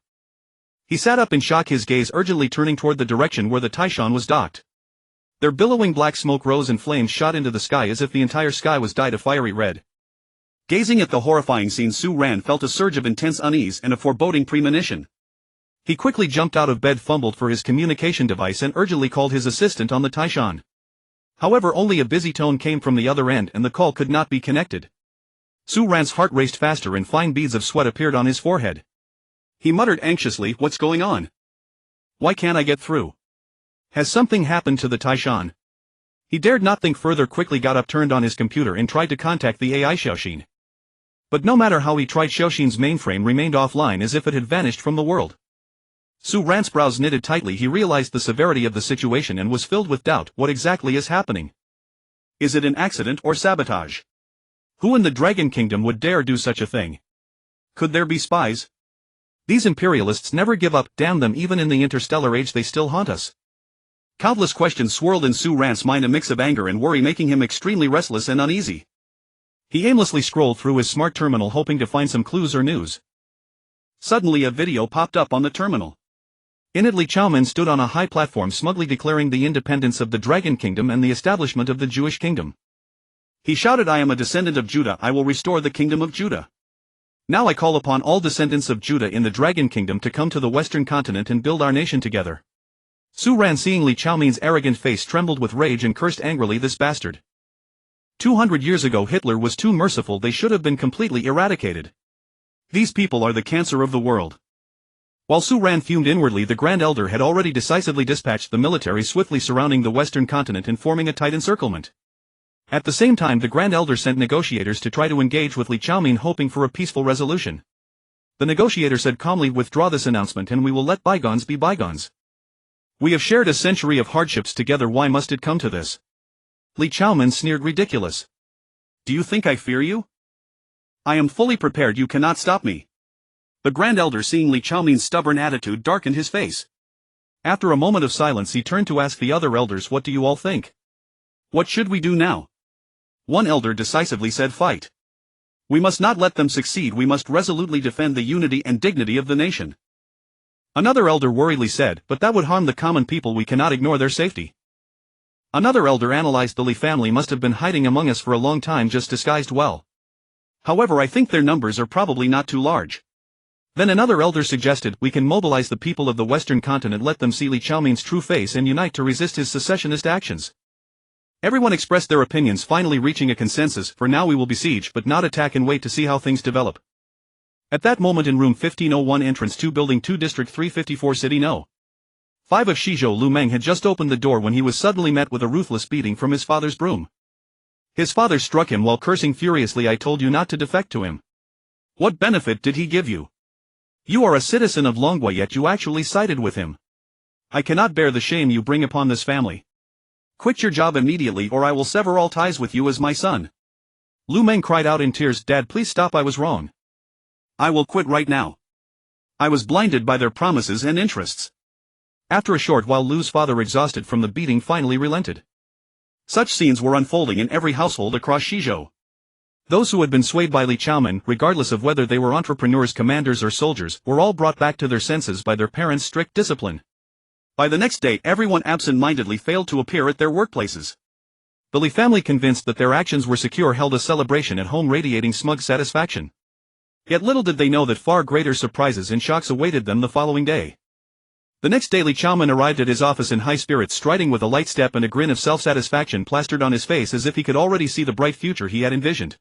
He sat up in shock, his gaze urgently turning toward the direction where the Taishan was docked. Their billowing black smoke rose and flames shot into the sky as if the entire sky was dyed a fiery red. Gazing at the horrifying scene, Su Ran felt a surge of intense unease and a foreboding premonition. He quickly jumped out of bed, fumbled for his communication device and urgently called his assistant on the Taishan. However, only a busy tone came from the other end and the call could not be connected. Su Ran's heart raced faster and fine beads of sweat appeared on his forehead. He muttered anxiously, "What's going on? Why can't I get through? Has something happened to the Taishan?" He dared not think further, quickly got up, turned on his computer and tried to contact the AI Xiaoxin. But no matter how he tried, Xiaoxin's mainframe remained offline as if it had vanished from the world. Su Ran's brows knitted tightly. He realized the severity of the situation and was filled with doubt. What exactly is happening? Is it an accident or sabotage? Who in the Dragon Kingdom would dare do such a thing? Could there be spies? These imperialists never give up, damn them, even in the interstellar age they still haunt us. Countless questions swirled in Su Ran's mind, a mix of anger and worry making him extremely restless and uneasy. He aimlessly scrolled through his smart terminal hoping to find some clues or news. Suddenly a video popped up on the terminal. In it, Li Chaomen stood on a high platform smugly declaring the independence of the Dragon Kingdom and the establishment of the Jewish kingdom. He shouted, "I am a descendant of Judah, I will restore the kingdom of Judah. Now I call upon all descendants of Judah in the Dragon Kingdom to come to the Western continent and build our nation together." Su Ran, seeing Li Chaomen's arrogant face, trembled with rage and cursed angrily, "This bastard! 200 years ago Hitler was too merciful, they should have been completely eradicated. These people are the cancer of the world." While Su Ran fumed inwardly, the Grand Elder had already decisively dispatched the military swiftly surrounding the Western continent and forming a tight encirclement. At the same time, the Grand Elder sent negotiators to try to engage with Li Chaomen, hoping for a peaceful resolution. The negotiator said calmly, "Withdraw this announcement and we will let bygones be bygones. We have shared a century of hardships together, why must it come to this?" Li Chaomen sneered, "Ridiculous. Do you think I fear you? I am fully prepared, you cannot stop me." The Grand Elder, seeing Li Chaomen's stubborn attitude, darkened his face. After a moment of silence, he turned to ask the other elders, "What do you all think? What should we do now?" One elder decisively said, "Fight. We must not let them succeed, we must resolutely defend the unity and dignity of the nation." Another elder worriedly said, "But that would harm the common people, we cannot ignore their safety." Another elder analyzed, "The Li family must have been hiding among us for a long time, just disguised well. However, I think their numbers are probably not too large." Then another elder suggested, "We can mobilize the people of the Western continent, let them see Li Chaomen's true face and unite to resist his secessionist actions." Everyone expressed their opinions, finally reaching a consensus. "For now we will besiege but not attack and wait to see how things develop." At that moment, in room 1501, entrance 2, building 2, district 354, city No. 5 of Shizhou, Lu Meng had just opened the door when he was suddenly met with a ruthless beating from his father's broom. His father struck him while cursing furiously, "I told you not to defect to him. What benefit did he give you? You are a citizen of Longwei, yet you actually sided with him. I cannot bear the shame you bring upon this family. Quit your job immediately or I will sever all ties with you as my son." Lu Meng cried out in tears, "Dad, please stop, I was wrong. I will quit right now. I was blinded by their promises and interests." After a short while, Lu's father, exhausted from the beating, finally relented. Such scenes were unfolding in every household across Shizhou. Those who had been swayed by Li Chaomen, regardless of whether they were entrepreneurs, commanders or soldiers, were all brought back to their senses by their parents' strict discipline. By the next day, everyone absent-mindedly failed to appear at their workplaces. The Li family, convinced that their actions were secure, held a celebration at home, radiating smug satisfaction. Yet little did they know that far greater surprises and shocks awaited them the following day. The next day, Li Chaomen arrived at his office in high spirits, striding with a light step and a grin of self-satisfaction plastered on his face, as if he could already see the bright future he had envisioned.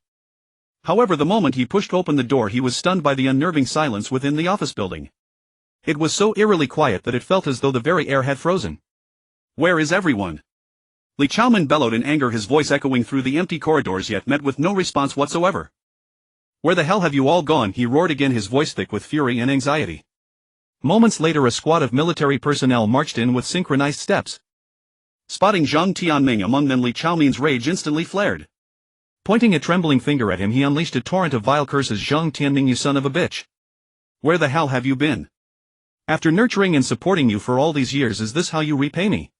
However, the moment he pushed open the door, he was stunned by the unnerving silence within the office building. It was so eerily quiet that it felt as though the very air had frozen. "Where is everyone?" Li Chaomen bellowed in anger, his voice echoing through the empty corridors, yet met with no response whatsoever. "Where the hell have you all gone?" he roared again, his voice thick with fury and anxiety. Moments later, a squad of military personnel marched in with synchronized steps. Spotting Zhang Tianming among them, Li Chaomen's rage instantly flared. Pointing a trembling finger at him, he unleashed a torrent of vile curses. "Zhang Tianming, you son of a bitch! Where the hell have you been? After nurturing and supporting you for all these years, is this how you repay me?"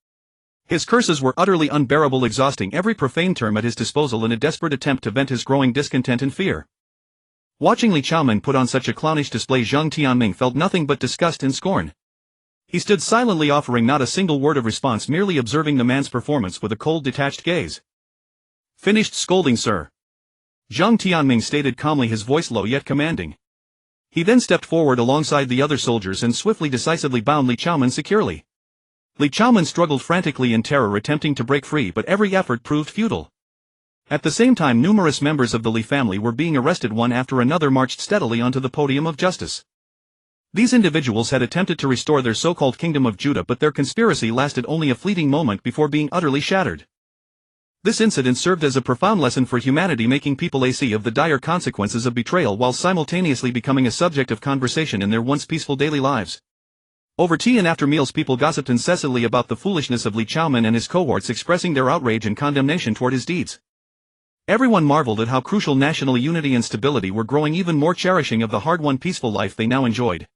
His curses were utterly unbearable, exhausting every profane term at his disposal in a desperate attempt to vent his growing discontent and fear. Watching Li Chaomen put on such a clownish display, Zhang Tianming felt nothing but disgust and scorn. He stood silently, offering not a single word of response, merely observing the man's performance with a cold, detached gaze. "Finished scolding, sir," Zhang Tianming stated calmly, his voice low yet commanding. He then stepped forward alongside the other soldiers and swiftly, decisively bound Li Chaomen securely. Li Chaomen struggled frantically in terror, attempting to break free, but every effort proved futile. At the same time, numerous members of the Li family were being arrested. One after another marched steadily onto the podium of justice. These individuals had attempted to restore their so-called kingdom of Judah, but their conspiracy lasted only a fleeting moment before being utterly shattered. This incident served as a profound lesson for humanity, making people see of the dire consequences of betrayal while simultaneously becoming a subject of conversation in their once peaceful daily lives. Over tea and after meals, people gossiped incessantly about the foolishness of Li Chaomen and his cohorts, expressing their outrage and condemnation toward his deeds. Everyone marveled at how crucial national unity and stability were growing, even more cherishing of the hard-won peaceful life they now enjoyed.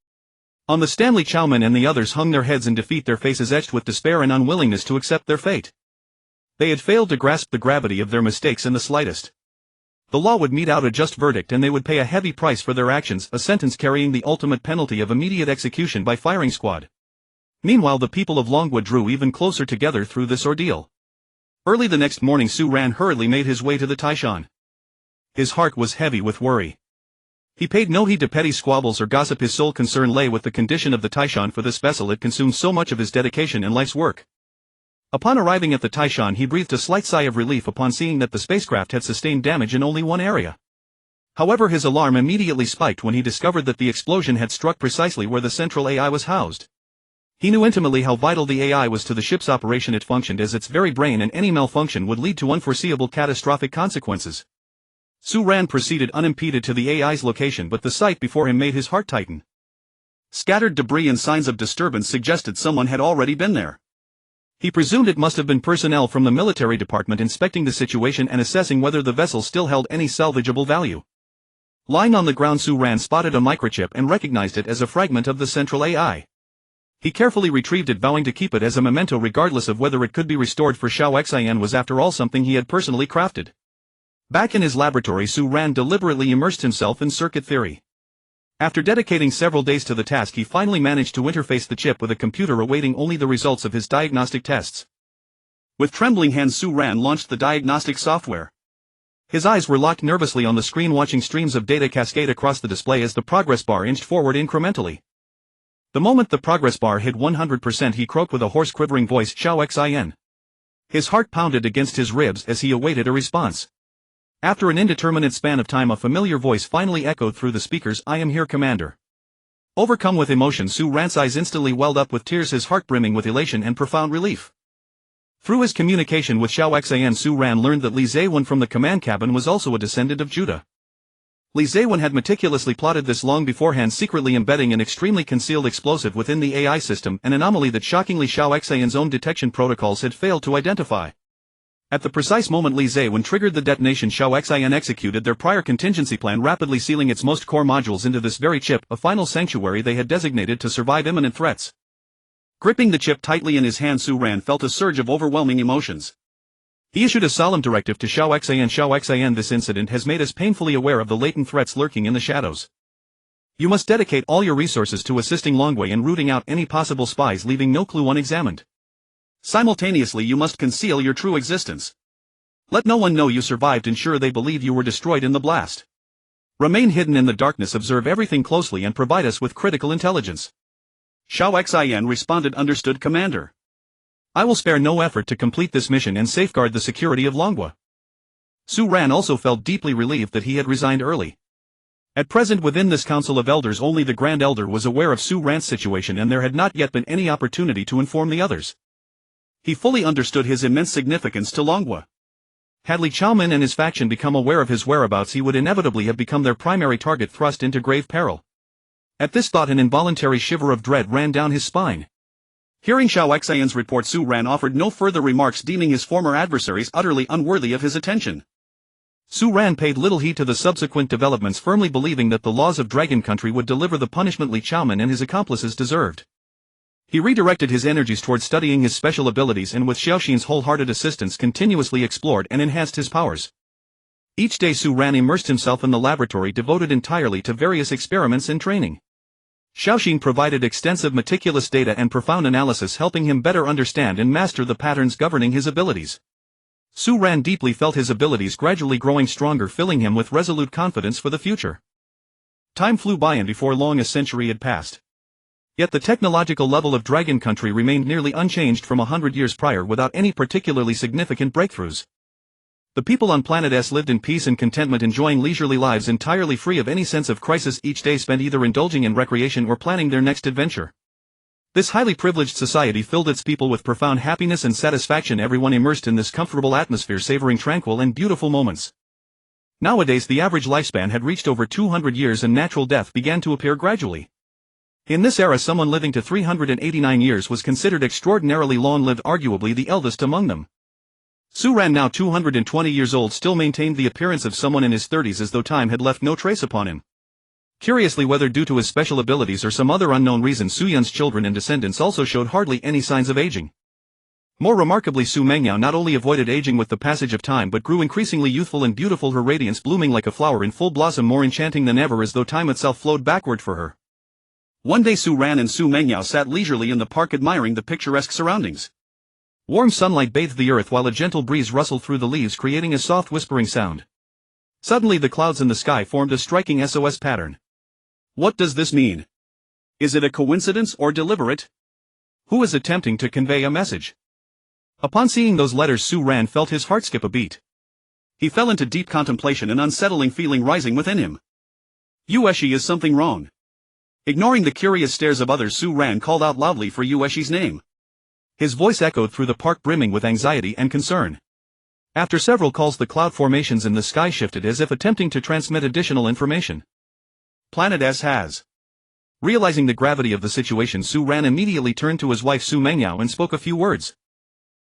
On the stand, Li Chaomen and the others hung their heads in defeat, their faces etched with despair and unwillingness to accept their fate. They had failed to grasp the gravity of their mistakes in the slightest. The law would mete out a just verdict, and they would pay a heavy price for their actions, a sentence carrying the ultimate penalty of immediate execution by firing squad. Meanwhile, the people of Longwood drew even closer together through this ordeal. Early the next morning, Su Ran hurriedly made his way to the Taishan. His heart was heavy with worry. He paid no heed to petty squabbles or gossip. His sole concern lay with the condition of the Taishan, for this vessel had consumed so much of his dedication and life's work. Upon arriving at the Taishan, he breathed a slight sigh of relief upon seeing that the spacecraft had sustained damage in only one area. However, his alarm immediately spiked when he discovered that the explosion had struck precisely where the central AI was housed. He knew intimately how vital the AI was to the ship's operation. It functioned as its very brain, and any malfunction would lead to unforeseeable catastrophic consequences. Su Ran proceeded unimpeded to the AI's location, but the sight before him made his heart tighten. Scattered debris and signs of disturbance suggested someone had already been there. He presumed it must have been personnel from the military department inspecting the situation and assessing whether the vessel still held any salvageable value. Lying on the ground, Su Ran spotted a microchip and recognized it as a fragment of the central AI. He carefully retrieved it, vowing to keep it as a memento regardless of whether it could be restored, for Xiao Xian was after all something he had personally crafted. Back in his laboratory, Su Ran deliberately immersed himself in circuit theory. After dedicating several days to the task, he finally managed to interface the chip with a computer awaiting only the results of his diagnostic tests. With trembling hands, Su Ran launched the diagnostic software. His eyes were locked nervously on the screen, watching streams of data cascade across the display as the progress bar inched forward incrementally. The moment the progress bar hit 100%, he croaked with a hoarse, quivering voice, "Xiao Xian." His heart pounded against his ribs as he awaited a response. After an indeterminate span of time, a familiar voice finally echoed through the speakers, "I am here, Commander." Overcome with emotion, Su Ran's eyes instantly welled up with tears, his heart brimming with elation and profound relief. Through his communication with Xiao Xian, Su Ran learned that Li Zewon from the command cabin was also a descendant of Judah. Li Zewon had meticulously plotted this long beforehand, secretly embedding an extremely concealed explosive within the AI system, an anomaly that shockingly Xiao Xian's own detection protocols had failed to identify. At the precise moment Li Zewon triggered the detonation, Xiao Xian executed their prior contingency plan, rapidly sealing its most core modules into this very chip, a final sanctuary they had designated to survive imminent threats. Gripping the chip tightly in his hand, Su Ran felt a surge of overwhelming emotions. He issued a solemn directive to Xiao Xian. "Xiao Xian, this incident has made us painfully aware of the latent threats lurking in the shadows. You must dedicate all your resources to assisting Longwei and rooting out any possible spies, leaving no clue unexamined. Simultaneously, you must conceal your true existence. Let no one know you survived. Ensure they believe you were destroyed in the blast. Remain hidden in the darkness, observe everything closely, and provide us with critical intelligence." Xiao Xian responded, "Understood, Commander. I will spare no effort to complete this mission and safeguard the security of Longwa." Su Ran also felt deeply relieved that he had resigned early. At present, within this council of elders, only the Grand Elder was aware of Su Ran's situation, and there had not yet been any opportunity to inform the others. He fully understood his immense significance to Longwa. Had Li Chaomen and his faction become aware of his whereabouts, he would inevitably have become their primary target, thrust into grave peril. At this thought, an involuntary shiver of dread ran down his spine. Hearing Xiao Xian's report, Su Ran offered no further remarks, deeming his former adversaries utterly unworthy of his attention. Su Ran paid little heed to the subsequent developments, firmly believing that the laws of Dragon Country would deliver the punishment Li Chaomen and his accomplices deserved. He redirected his energies towards studying his special abilities, and with Xiaoxin's wholehearted assistance continuously explored and enhanced his powers. Each day Su Ran immersed himself in the laboratory devoted entirely to various experiments and training. Xiaoxin provided extensive meticulous data and profound analysis, helping him better understand and master the patterns governing his abilities. Su Ran deeply felt his abilities gradually growing stronger, filling him with resolute confidence for the future. Time flew by, and before long a century had passed. Yet the technological level of Dragon Country remained nearly unchanged from 100 years prior, without any particularly significant breakthroughs. The people on Planet S lived in peace and contentment, enjoying leisurely lives entirely free of any sense of crisis, each day spent either indulging in recreation or planning their next adventure. This highly privileged society filled its people with profound happiness and satisfaction, everyone immersed in this comfortable atmosphere, savoring tranquil and beautiful moments. Nowadays the average lifespan had reached over 200 years and natural death began to appear gradually. In this era someone living to 389 years was considered extraordinarily long-lived, arguably the eldest among them. Su Ran, now 220 years old, still maintained the appearance of someone in his 30s, as though time had left no trace upon him. Curiously, whether due to his special abilities or some other unknown reason, Su Yun's children and descendants also showed hardly any signs of aging. More remarkably, Su Mengyao not only avoided aging with the passage of time but grew increasingly youthful and beautiful, her radiance blooming like a flower in full blossom, more enchanting than ever, as though time itself flowed backward for her. One day Su Ran and Su Mengyao sat leisurely in the park, admiring the picturesque surroundings. Warm sunlight bathed the earth while a gentle breeze rustled through the leaves, creating a soft whispering sound. Suddenly the clouds in the sky formed a striking SOS pattern. What does this mean? Is it a coincidence or deliberate? Who is attempting to convey a message? Upon seeing those letters, Su Ran felt his heart skip a beat. He fell into deep contemplation, an unsettling feeling rising within him. Yueshi, is something wrong? Ignoring the curious stares of others, Su Ran called out loudly for Yueshi's name. His voice echoed through the park, brimming with anxiety and concern. After several calls, the cloud formations in the sky shifted, as if attempting to transmit additional information. Planet S has. Realizing the gravity of the situation, Su Ran immediately turned to his wife Su Mengyao and spoke a few words.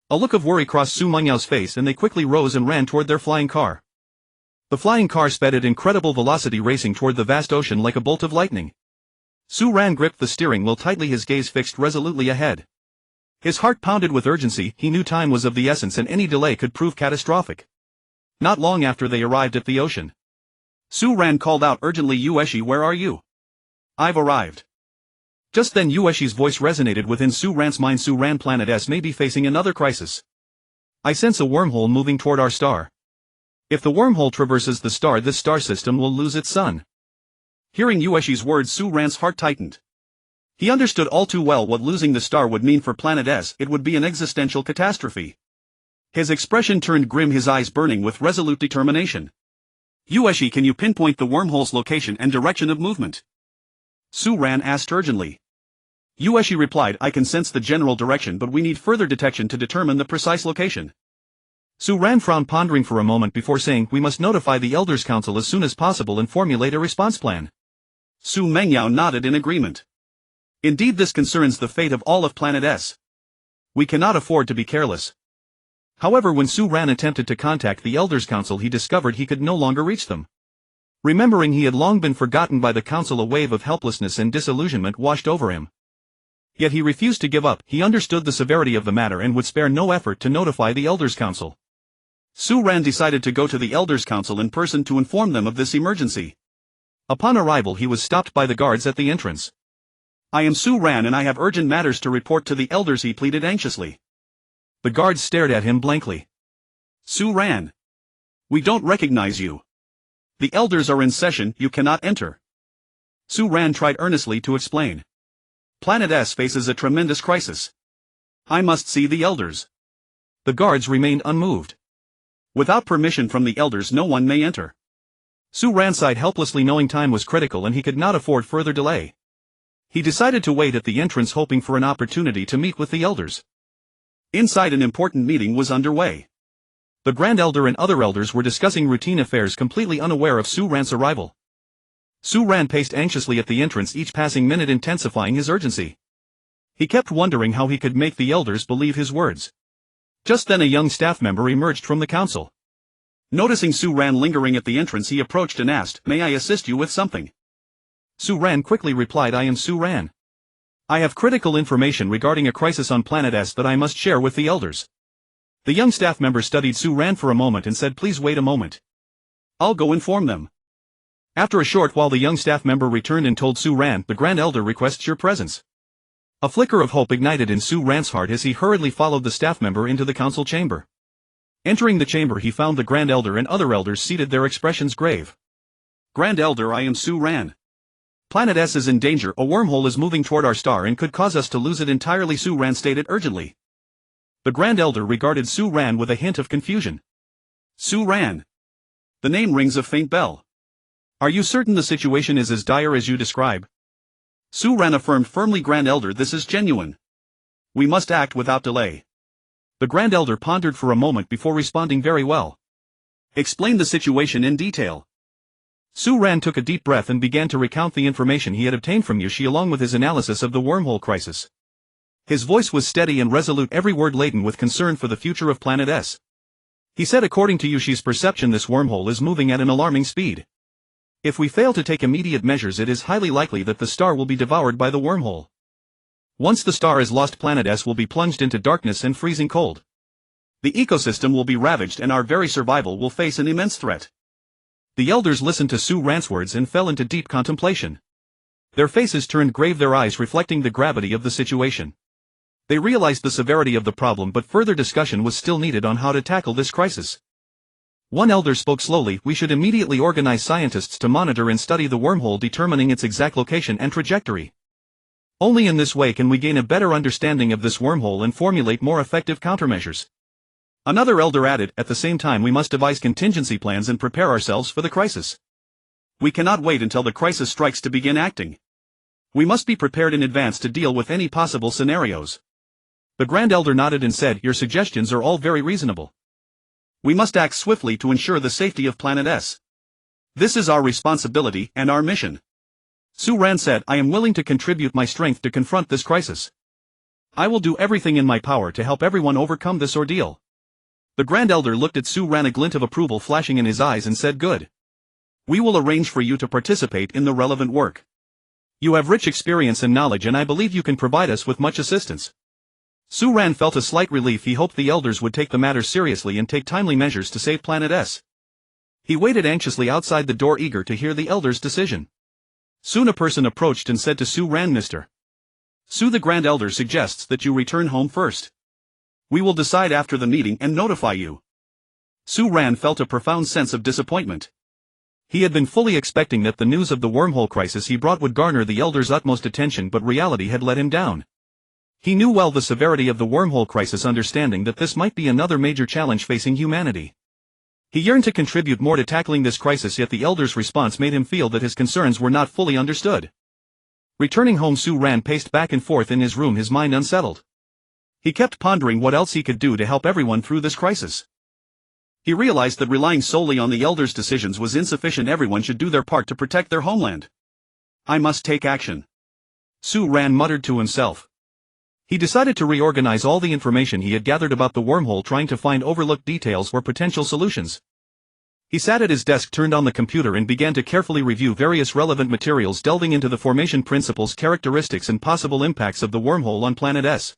A look of worry crossed Su Mengyao's face, and they quickly rose and ran toward their flying car. The flying car sped at incredible velocity, racing toward the vast ocean like a bolt of lightning. Su Ran gripped the steering wheel tightly, his gaze fixed resolutely ahead. His heart pounded with urgency. He knew time was of the essence, and any delay could prove catastrophic. Not long after they arrived at the ocean, Su Ran called out urgently, "Yueshi, where are you?" "I've arrived." Just then Yueshi's voice resonated within Su Ran's mind. "Su Ran, Planet S may be facing another crisis. I sense a wormhole moving toward our star. If the wormhole traverses the star, this star system will lose its sun." Hearing Yueshi's words, Su Ran's heart tightened. He understood all too well what losing the star would mean for Planet S. It would be an existential catastrophe. His expression turned grim, his eyes burning with resolute determination. "Yueshi, can you pinpoint the wormhole's location and direction of movement?" Su Ran asked urgently. Yueshi replied, "I can sense the general direction, but we need further detection to determine the precise location." Su Ran frowned, pondering for a moment before saying, "We must notify the Elders' Council as soon as possible and formulate a response plan." Su Mengyao nodded in agreement. "Indeed, this concerns the fate of all of Planet S. We cannot afford to be careless." However, when Su Ran attempted to contact the Elders' Council, he discovered he could no longer reach them. Remembering he had long been forgotten by the Council, a wave of helplessness and disillusionment washed over him. Yet he refused to give up. He understood the severity of the matter and would spare no effort to notify the Elders' Council. Su Ran decided to go to the Elders' Council in person to inform them of this emergency. Upon arrival, he was stopped by the guards at the entrance. "I am Su Ran and I have urgent matters to report to the elders," he pleaded anxiously. The guards stared at him blankly. "Su Ran, we don't recognize you. The elders are in session, you cannot enter." Su Ran tried earnestly to explain. "Planet S faces a tremendous crisis. I must see the elders." The guards remained unmoved. "Without permission from the elders, no one may enter." Su Ran sighed helplessly, knowing time was critical and he could not afford further delay. He decided to wait at the entrance, hoping for an opportunity to meet with the elders. Inside, an important meeting was underway. The Grand Elder and other elders were discussing routine affairs, completely unaware of Su Ran's arrival. Su Ran paced anxiously at the entrance, each passing minute intensifying his urgency. He kept wondering how he could make the elders believe his words. Just then a young staff member emerged from the council. Noticing Su Ran lingering at the entrance, he approached and asked, "May I assist you with something?" Su Ran quickly replied, "I am Su Ran. I have critical information regarding a crisis on Planet S that I must share with the elders." The young staff member studied Su Ran for a moment and said, "Please wait a moment. I'll go inform them. After a short while the young staff member returned and told Su Ran, the Grand Elder requests your presence. A flicker of hope ignited in Su Ran's heart as he hurriedly followed the staff member into the council chamber. Entering the chamber he found the Grand Elder and other elders seated, their expressions grave. Grand Elder, I am Su Ran. Planet S is in danger. A wormhole is moving toward our star and could cause us to lose it entirely, Su Ran stated urgently. The Grand Elder regarded Su Ran with a hint of confusion. Su Ran. The name rings a faint bell. Are you certain the situation is as dire as you describe? Su Ran affirmed firmly. Grand Elder, this is genuine. We must act without delay. The Grand Elder pondered for a moment before responding. Very well. Explain the situation in detail. Su Ran took a deep breath and began to recount the information he had obtained from Yushi along with his analysis of the wormhole crisis. His voice was steady and resolute, every word laden with concern for the future of Planet S. He said according to Yushi's perception this wormhole is moving at an alarming speed. If we fail to take immediate measures it is highly likely that the star will be devoured by the wormhole. Once the star is lost, Planet S will be plunged into darkness and freezing cold. The ecosystem will be ravaged and our very survival will face an immense threat. The elders listened to Su Ran's words and fell into deep contemplation. Their faces turned grave, their eyes reflecting the gravity of the situation. They realized the severity of the problem, but further discussion was still needed on how to tackle this crisis. One elder spoke slowly. We should immediately organize scientists to monitor and study the wormhole, determining its exact location and trajectory. Only in this way can we gain a better understanding of this wormhole and formulate more effective countermeasures. Another elder added, at the same time we must devise contingency plans and prepare ourselves for the crisis. We cannot wait until the crisis strikes to begin acting. We must be prepared in advance to deal with any possible scenarios. The Grand Elder nodded and said, your suggestions are all very reasonable. We must act swiftly to ensure the safety of Planet S. This is our responsibility and our mission. Su Ran said, I am willing to contribute my strength to confront this crisis. I will do everything in my power to help everyone overcome this ordeal. The Grand Elder looked at Su Ran, a glint of approval flashing in his eyes, and said, good. We will arrange for you to participate in the relevant work. You have rich experience and knowledge and I believe you can provide us with much assistance. Su Ran felt a slight relief. He hoped the elders would take the matter seriously and take timely measures to save Planet S. He waited anxiously outside the door, eager to hear the elders' decision. Soon a person approached and said to Su Ran, Mr. Su, the Grand Elder suggests that you return home first. We will decide after the meeting and notify you. Su Ran felt a profound sense of disappointment. He had been fully expecting that the news of the wormhole crisis he brought would garner the elders' utmost attention, but reality had let him down. He knew well the severity of the wormhole crisis, understanding that this might be another major challenge facing humanity. He yearned to contribute more to tackling this crisis, yet the elders' response made him feel that his concerns were not fully understood. Returning home, Su Ran paced back and forth in his room, his mind unsettled. He kept pondering what else he could do to help everyone through this crisis. He realized that relying solely on the elders' decisions was insufficient. Everyone should do their part to protect their homeland. I must take action. Su Ran muttered to himself. He decided to reorganize all the information he had gathered about the wormhole, trying to find overlooked details or potential solutions. He sat at his desk, turned on the computer and began to carefully review various relevant materials, delving into the formation principles, characteristics and possible impacts of the wormhole on Planet S.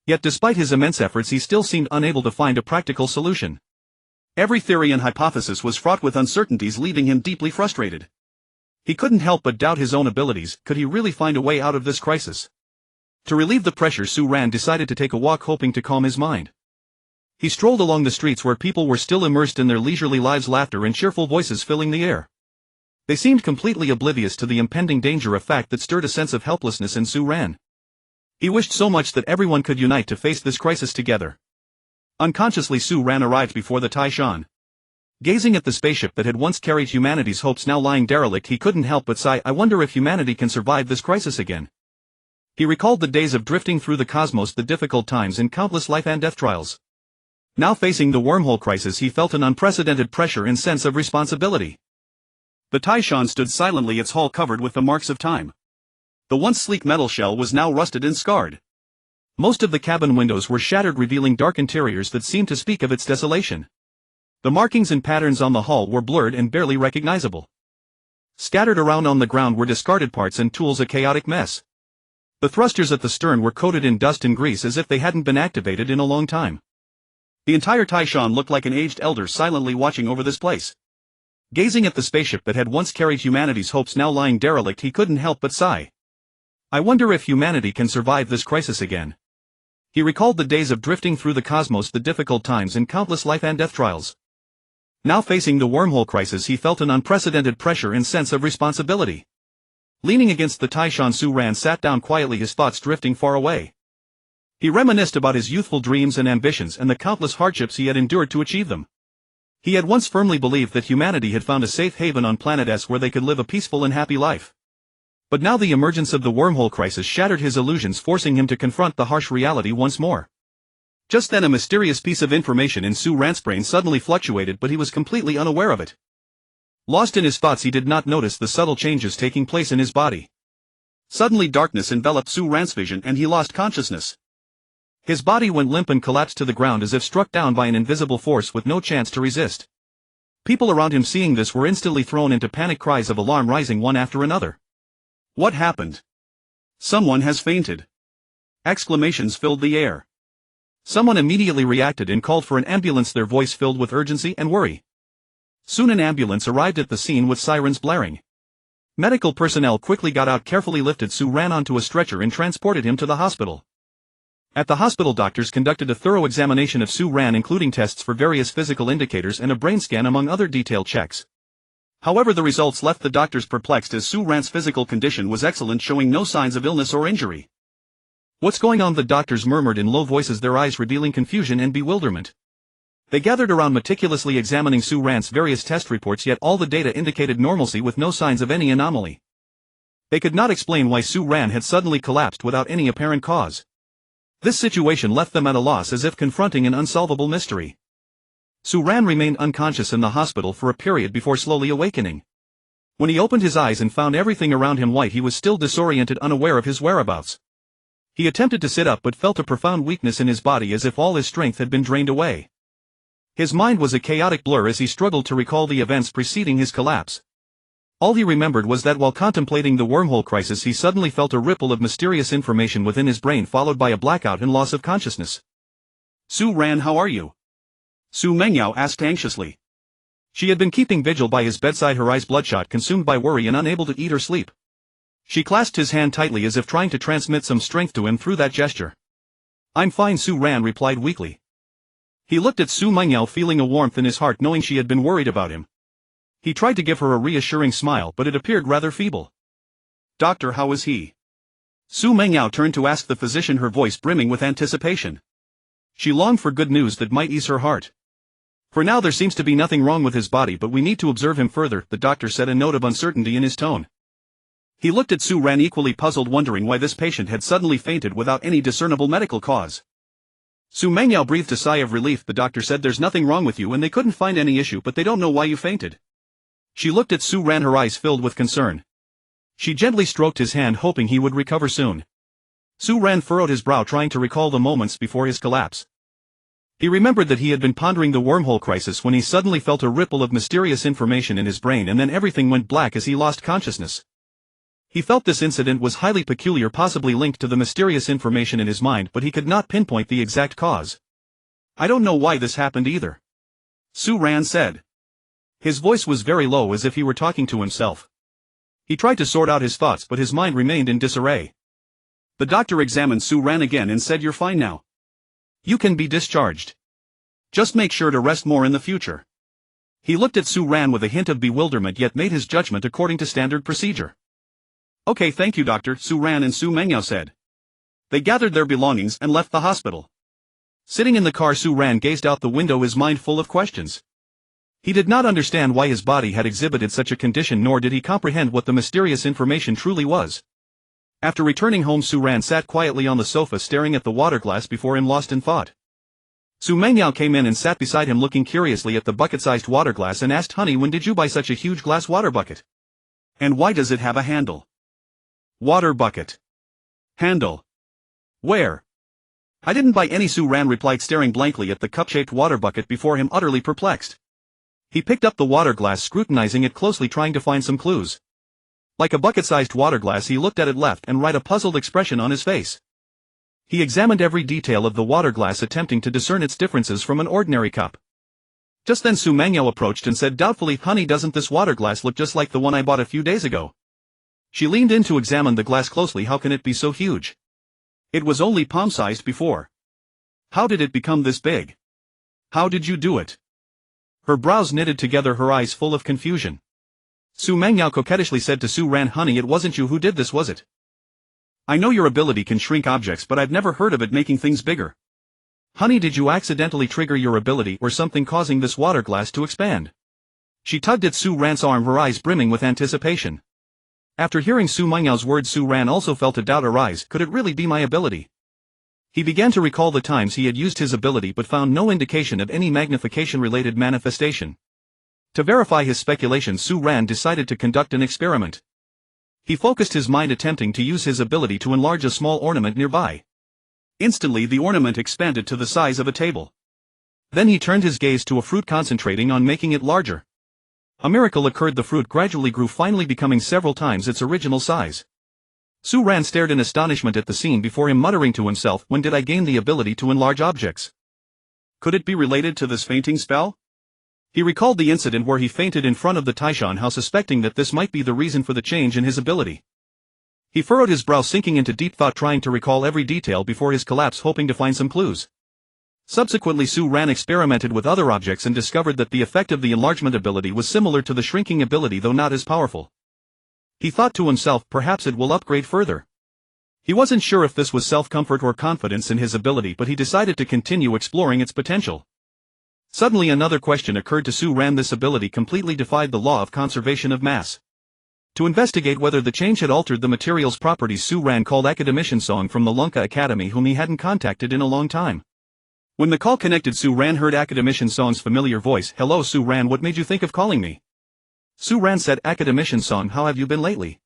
Yet despite his immense efforts he still seemed unable to find a practical solution. Every theory and hypothesis was fraught with uncertainties, leaving him deeply frustrated. He couldn't help but doubt his own abilities. Could he really find a way out of this crisis? To relieve the pressure, Su Ran decided to take a walk, hoping to calm his mind. He strolled along the streets where people were still immersed in their leisurely lives, laughter and cheerful voices filling the air. They seemed completely oblivious to the impending danger, a fact that stirred a sense of helplessness in Su Ran. He wished so much that everyone could unite to face this crisis together. Unconsciously, Su Ran arrived before the Taishan. Gazing at the spaceship that had once carried humanity's hopes now lying derelict, he couldn't help but sigh. I wonder if humanity can survive this crisis again. He recalled the days of drifting through the cosmos, the difficult times and countless life and death trials. Now facing the wormhole crisis he felt an unprecedented pressure and sense of responsibility. The Taishan stood silently, its hull covered with the marks of time. The once sleek metal shell was now rusted and scarred. Most of the cabin windows were shattered, revealing dark interiors that seemed to speak of its desolation. The markings and patterns on the hull were blurred and barely recognizable. Scattered around on the ground were discarded parts and tools, a chaotic mess. The thrusters at the stern were coated in dust and grease as if they hadn't been activated in a long time. The entire Taishan looked like an aged elder silently watching over this place. Gazing at the spaceship that had once carried humanity's hopes now lying derelict, he couldn't help but sigh. I wonder if humanity can survive this crisis again. He recalled the days of drifting through the cosmos, the difficult times and countless life and death trials. Now facing the wormhole crisis, he felt an unprecedented pressure and sense of responsibility. Leaning against the Taishan, Su Ran sat down quietly, his thoughts drifting far away. He reminisced about his youthful dreams and ambitions and the countless hardships he had endured to achieve them. He had once firmly believed that humanity had found a safe haven on planet S where they could live a peaceful and happy life. But now the emergence of the wormhole crisis shattered his illusions, forcing him to confront the harsh reality once more. Just then a mysterious piece of information in Su Ran's brain suddenly fluctuated, but he was completely unaware of it. Lost in his thoughts, he did not notice the subtle changes taking place in his body. Suddenly darkness enveloped Su Ran's vision and he lost consciousness. His body went limp and collapsed to the ground as if struck down by an invisible force with no chance to resist. People around him, seeing this, were instantly thrown into panic, cries of alarm rising one after another. What happened? Someone has fainted. Exclamations filled the air. Someone immediately reacted and called for an ambulance, their voice filled with urgency and worry. Soon an ambulance arrived at the scene with sirens blaring. Medical personnel quickly got out, carefully lifted Su Ran onto a stretcher and transported him to the hospital. At the hospital, doctors conducted a thorough examination of Su Ran, including tests for various physical indicators and a brain scan among other detailed checks. However, the results left the doctors perplexed, as Su Ran's physical condition was excellent, showing no signs of illness or injury. What's going on? The doctors murmured in low voices, their eyes revealing confusion and bewilderment. They gathered around, meticulously examining Su Ran's various test reports, yet all the data indicated normalcy with no signs of any anomaly. They could not explain why Su Ran had suddenly collapsed without any apparent cause. This situation left them at a loss, as if confronting an unsolvable mystery. Su Ran remained unconscious in the hospital for a period before slowly awakening. When he opened his eyes and found everything around him white, he was still disoriented, unaware of his whereabouts. He attempted to sit up but felt a profound weakness in his body, as if all his strength had been drained away. His mind was a chaotic blur as he struggled to recall the events preceding his collapse. All he remembered was that while contemplating the wormhole crisis, he suddenly felt a ripple of mysterious information within his brain, followed by a blackout and loss of consciousness. Su Ran, how are you? Su Mengyao asked anxiously. She had been keeping vigil by his bedside, her eyes bloodshot, consumed by worry and unable to eat or sleep. She clasped his hand tightly, as if trying to transmit some strength to him through that gesture. I'm fine, Su Ran replied weakly. He looked at Su Mengyao, feeling a warmth in his heart, knowing she had been worried about him. He tried to give her a reassuring smile, but it appeared rather feeble. Doctor, how is he? Su Mengyao turned to ask the physician, her voice brimming with anticipation. She longed for good news that might ease her heart. For now there seems to be nothing wrong with his body, but we need to observe him further, the doctor said, a note of uncertainty in his tone. He looked at Su Ran, equally puzzled, wondering why this patient had suddenly fainted without any discernible medical cause. Su Mengyao breathed a sigh of relief. The doctor said, there's nothing wrong with you and they couldn't find any issue, but they don't know why you fainted. She looked at Su Ran, her eyes filled with concern. She gently stroked his hand, hoping he would recover soon. Su Ran furrowed his brow, trying to recall the moments before his collapse. He remembered that he had been pondering the wormhole crisis when he suddenly felt a ripple of mysterious information in his brain, and then everything went black as he lost consciousness. He felt this incident was highly peculiar, possibly linked to the mysterious information in his mind, but he could not pinpoint the exact cause. I don't know why this happened either, Su Ran said. His voice was very low, as if he were talking to himself. He tried to sort out his thoughts, but his mind remained in disarray. The doctor examined Su Ran again and said, you're fine now. You can be discharged. Just make sure to rest more in the future. He looked at Su Ran with a hint of bewilderment, yet made his judgment according to standard procedure. Okay, thank you, doctor, Su Ran and Su Mengyao said. They gathered their belongings and left the hospital. Sitting in the car, Su Ran gazed out the window, his mind full of questions. He did not understand why his body had exhibited such a condition, nor did he comprehend what the mysterious information truly was. After returning home, Su Ran sat quietly on the sofa, staring at the water glass before him, lost in thought. Su Mengyao came in and sat beside him, looking curiously at the bucket-sized water glass, and asked, honey, when did you buy such a huge glass water bucket? And why does it have a handle? Water bucket. Handle. Where? I didn't buy any, Su Ran replied, staring blankly at the cup-shaped water bucket before him, utterly perplexed. He picked up the water glass, scrutinizing it closely, trying to find some clues. Like a bucket-sized water glass, he looked at it left and right, a puzzled expression on his face. He examined every detail of the water glass, attempting to discern its differences from an ordinary cup. Just then Su Mangyao approached and said doubtfully, "Honey, doesn't this water glass look just like the one I bought a few days ago?" She leaned in to examine the glass closely. "How can it be so huge? It was only palm-sized before. How did it become this big? How did you do it?" Her brows knitted together, her eyes full of confusion. Su Mangyao coquettishly said to Su Ran, "Honey, it wasn't you who did this, was it? I know your ability can shrink objects, but I've never heard of it making things bigger. Honey, did you accidentally trigger your ability or something causing this water glass to expand?" She tugged at Su Ran's arm, her eyes brimming with anticipation. After hearing Su Mangyao's words, Su Ran also felt a doubt arise. Could it really be my ability? He began to recall the times he had used his ability but found no indication of any magnification-related manifestation. To verify his speculation, Su Ran decided to conduct an experiment. He focused his mind attempting to use his ability to enlarge a small ornament nearby. Instantly the ornament expanded to the size of a table. Then he turned his gaze to a fruit, concentrating on making it larger. A miracle occurred. The fruit gradually grew, finally becoming several times its original size. Su Ran stared in astonishment at the scene before him, muttering to himself, "When did I gain the ability to enlarge objects? Could it be related to this fainting spell?" He recalled the incident where he fainted in front of the Taishan house, suspecting that this might be the reason for the change in his ability. He furrowed his brow, sinking into deep thought, trying to recall every detail before his collapse, hoping to find some clues. Subsequently, Su Ran experimented with other objects and discovered that the effect of the enlargement ability was similar to the shrinking ability, though not as powerful. He thought to himself, perhaps it will upgrade further. He wasn't sure if this was self-comfort or confidence in his ability, but he decided to continue exploring its potential. Suddenly another question occurred to Su Ran. This ability completely defied the law of conservation of mass. To investigate whether the change had altered the material's properties, Su Ran called Academician Song from the Lunka Academy, whom he hadn't contacted in a long time. When the call connected, Su Ran heard Academician Song's familiar voice. "Hello Su Ran, what made you think of calling me?" Su Ran said, "Academician Song, how have you been lately?"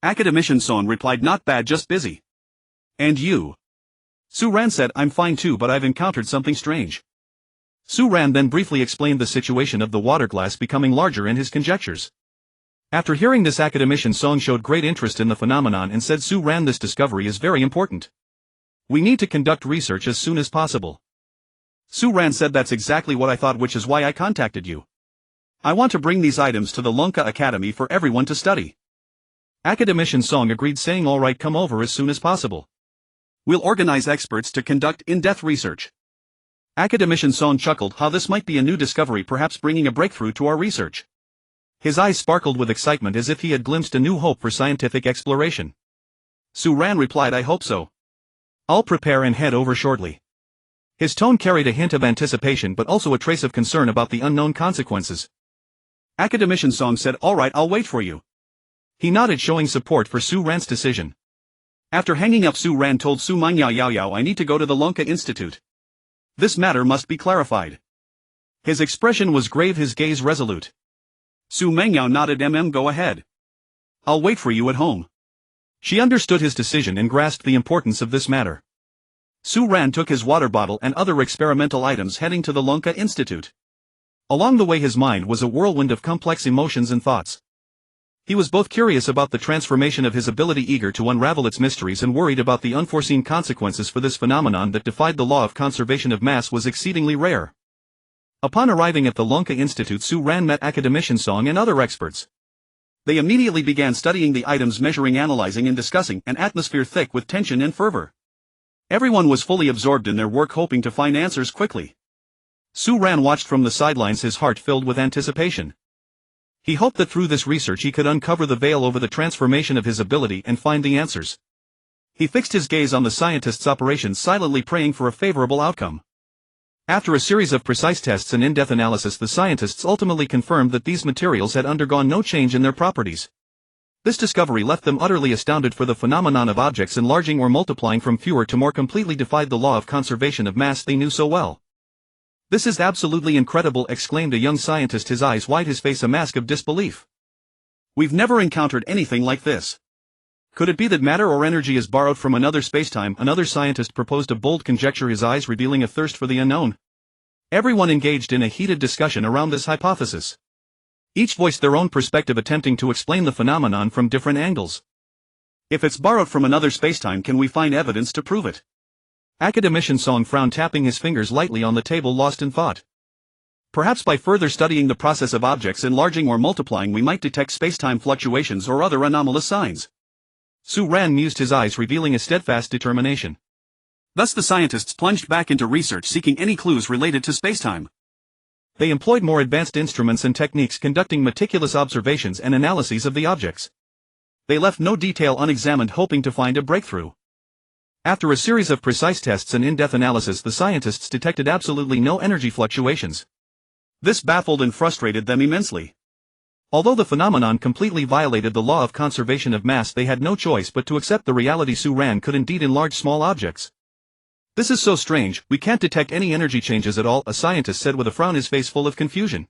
Academician Song replied, "Not bad, just busy." "And you?" Su Ran said, "I'm fine too, but I've encountered something strange." Su Ran then briefly explained the situation of the water glass becoming larger and his conjectures. After hearing this, Academician Song showed great interest in the phenomenon and said, "Su Ran, this discovery is very important. We need to conduct research as soon as possible." Su Ran said, "That's exactly what I thought, which is why I contacted you. I want to bring these items to the Lunka Academy for everyone to study." Academician Song agreed, saying, "All right, come over as soon as possible. We'll organize experts to conduct in-depth research." Academician Song chuckled, "How this might be a new discovery, perhaps bringing a breakthrough to our research." His eyes sparkled with excitement as if he had glimpsed a new hope for scientific exploration. Su Ran replied, "I hope so. I'll prepare and head over shortly." His tone carried a hint of anticipation but also a trace of concern about the unknown consequences. Academician Song said, "All right, I'll wait for you." He nodded, showing support for Su Ran's decision. After hanging up, Su Ran told Su Mangyao, "I need to go to the Lunka Institute. This matter must be clarified." His expression was grave, his gaze resolute. Su Mangyao nodded, "Go ahead. I'll wait for you at home." She understood his decision and grasped the importance of this matter. Su Ran took his water bottle and other experimental items, heading to the Lunka Institute. Along the way his mind was a whirlwind of complex emotions and thoughts. He was both curious about the transformation of his ability, eager to unravel its mysteries, and worried about the unforeseen consequences, for this phenomenon that defied the law of conservation of mass was exceedingly rare. Upon arriving at the Lunka Institute, Su Ran met Academician Song and other experts. They immediately began studying the items, measuring, analyzing and discussing, an atmosphere thick with tension and fervor. Everyone was fully absorbed in their work, hoping to find answers quickly. Su Ran watched from the sidelines, his heart filled with anticipation. He hoped that through this research he could uncover the veil over the transformation of his ability and find the answers. He fixed his gaze on the scientist's operations, silently praying for a favorable outcome. After a series of precise tests and in-depth analysis, the scientists ultimately confirmed that these materials had undergone no change in their properties. This discovery left them utterly astounded, for the phenomenon of objects enlarging or multiplying from fewer to more completely defied the law of conservation of mass they knew so well. "This is absolutely incredible," exclaimed a young scientist, his eyes wide, his face a mask of disbelief. "We've never encountered anything like this. Could it be that matter or energy is borrowed from another spacetime?" Another scientist proposed a bold conjecture, his eyes revealing a thirst for the unknown. Everyone engaged in a heated discussion around this hypothesis. Each voiced their own perspective, attempting to explain the phenomenon from different angles. "If it's borrowed from another spacetime, can we find evidence to prove it?" Academician Song frowned, tapping his fingers lightly on the table, lost in thought. Perhaps by further studying the process of objects enlarging or multiplying we might detect space-time fluctuations or other anomalous signs. Su Ran mused, his eyes revealing a steadfast determination. Thus the scientists plunged back into research seeking any clues related to spacetime. They employed more advanced instruments and techniques, conducting meticulous observations and analyses of the objects. They left no detail unexamined, hoping to find a breakthrough. After a series of precise tests and in-depth analysis, the scientists detected absolutely no energy fluctuations. This baffled and frustrated them immensely. Although the phenomenon completely violated the law of conservation of mass, they had no choice but to accept the reality Su Ran could indeed enlarge small objects. "This is so strange, we can't detect any energy changes at all," a scientist said with a frown, his face full of confusion.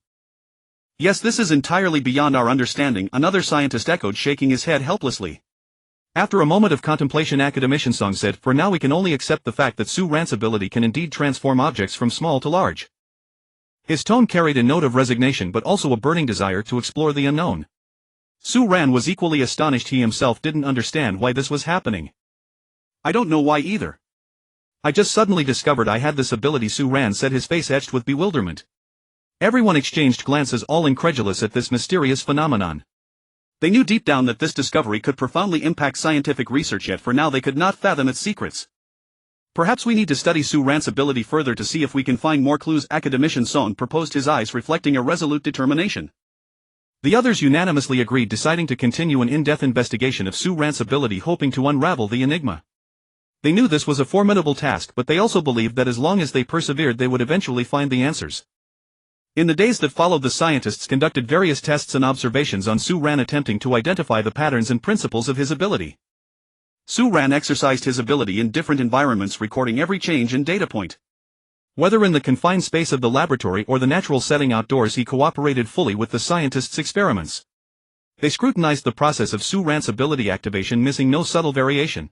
"Yes, this is entirely beyond our understanding," another scientist echoed, shaking his head helplessly. After a moment of contemplation, academician Song said, "For now we can only accept the fact that Su Ran's ability can indeed transform objects from small to large." His tone carried a note of resignation but also a burning desire to explore the unknown. Su Ran was equally astonished. He himself didn't understand why this was happening. "I don't know why either. I just suddenly discovered I had this ability," Su Ran said, his face etched with bewilderment. Everyone exchanged glances, all incredulous at this mysterious phenomenon. They knew deep down that this discovery could profoundly impact scientific research, yet for now they could not fathom its secrets. "Perhaps we need to study Su Ran's ability further to see if we can find more clues," academician Song proposed, his eyes reflecting a resolute determination. The others unanimously agreed, deciding to continue an in-depth investigation of Su Ran's ability, hoping to unravel the enigma. They knew this was a formidable task, but they also believed that as long as they persevered they would eventually find the answers. In the days that followed, the scientists conducted various tests and observations on Su Ran, attempting to identify the patterns and principles of his ability. Su Ran exercised his ability in different environments, recording every change and data point. Whether in the confined space of the laboratory or the natural setting outdoors, he cooperated fully with the scientists' experiments. They scrutinized the process of Su Ran's ability activation, missing no subtle variation.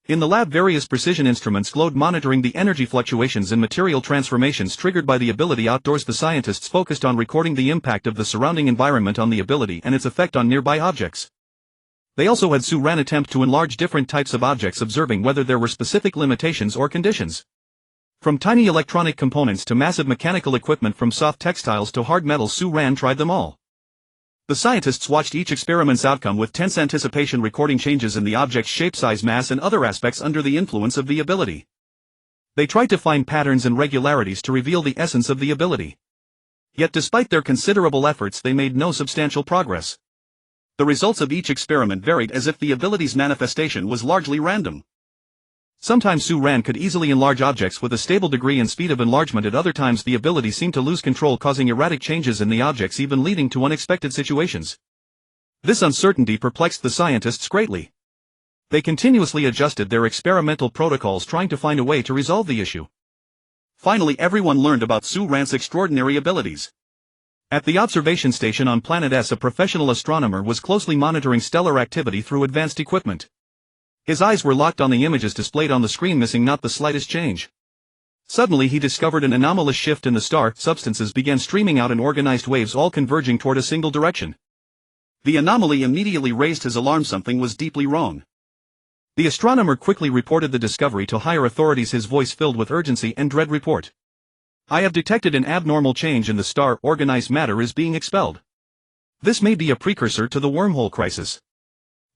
In the lab, various precision instruments glowed, monitoring the energy fluctuations and material transformations triggered by the ability. Outdoors, the scientists focused on recording the impact of the surrounding environment on the ability and its effect on nearby objects. They also had Su Ran attempt to enlarge different types of objects, observing whether there were specific limitations or conditions. From tiny electronic components to massive mechanical equipment, from soft textiles to hard metals, Su Ran tried them all. The scientists watched each experiment's outcome with tense anticipation, recording changes in the object's shape, size, mass, and other aspects under the influence of the ability. They tried to find patterns and regularities to reveal the essence of the ability. Yet despite their considerable efforts, they made no substantial progress. The results of each experiment varied, as if the ability's manifestation was largely random. Sometimes Su Ran could easily enlarge objects with a stable degree and speed of enlargement. At other times the ability seemed to lose control, causing erratic changes in the objects, even leading to unexpected situations. This uncertainty perplexed the scientists greatly. They continuously adjusted their experimental protocols, trying to find a way to resolve the issue. Finally, everyone learned about Su Ran's extraordinary abilities. At the observation station on Planet S, a professional astronomer was closely monitoring stellar activity through advanced equipment. His eyes were locked on the images displayed on the screen, missing not the slightest change. Suddenly he discovered an anomalous shift in the star. Substances began streaming out in organized waves, all converging toward a single direction. The anomaly immediately raised his alarm. Something was deeply wrong. The astronomer quickly reported the discovery to higher authorities, his voice filled with urgency and dread. "Report. I have detected an abnormal change in the star. Organized matter is being expelled. This may be a precursor to the wormhole crisis."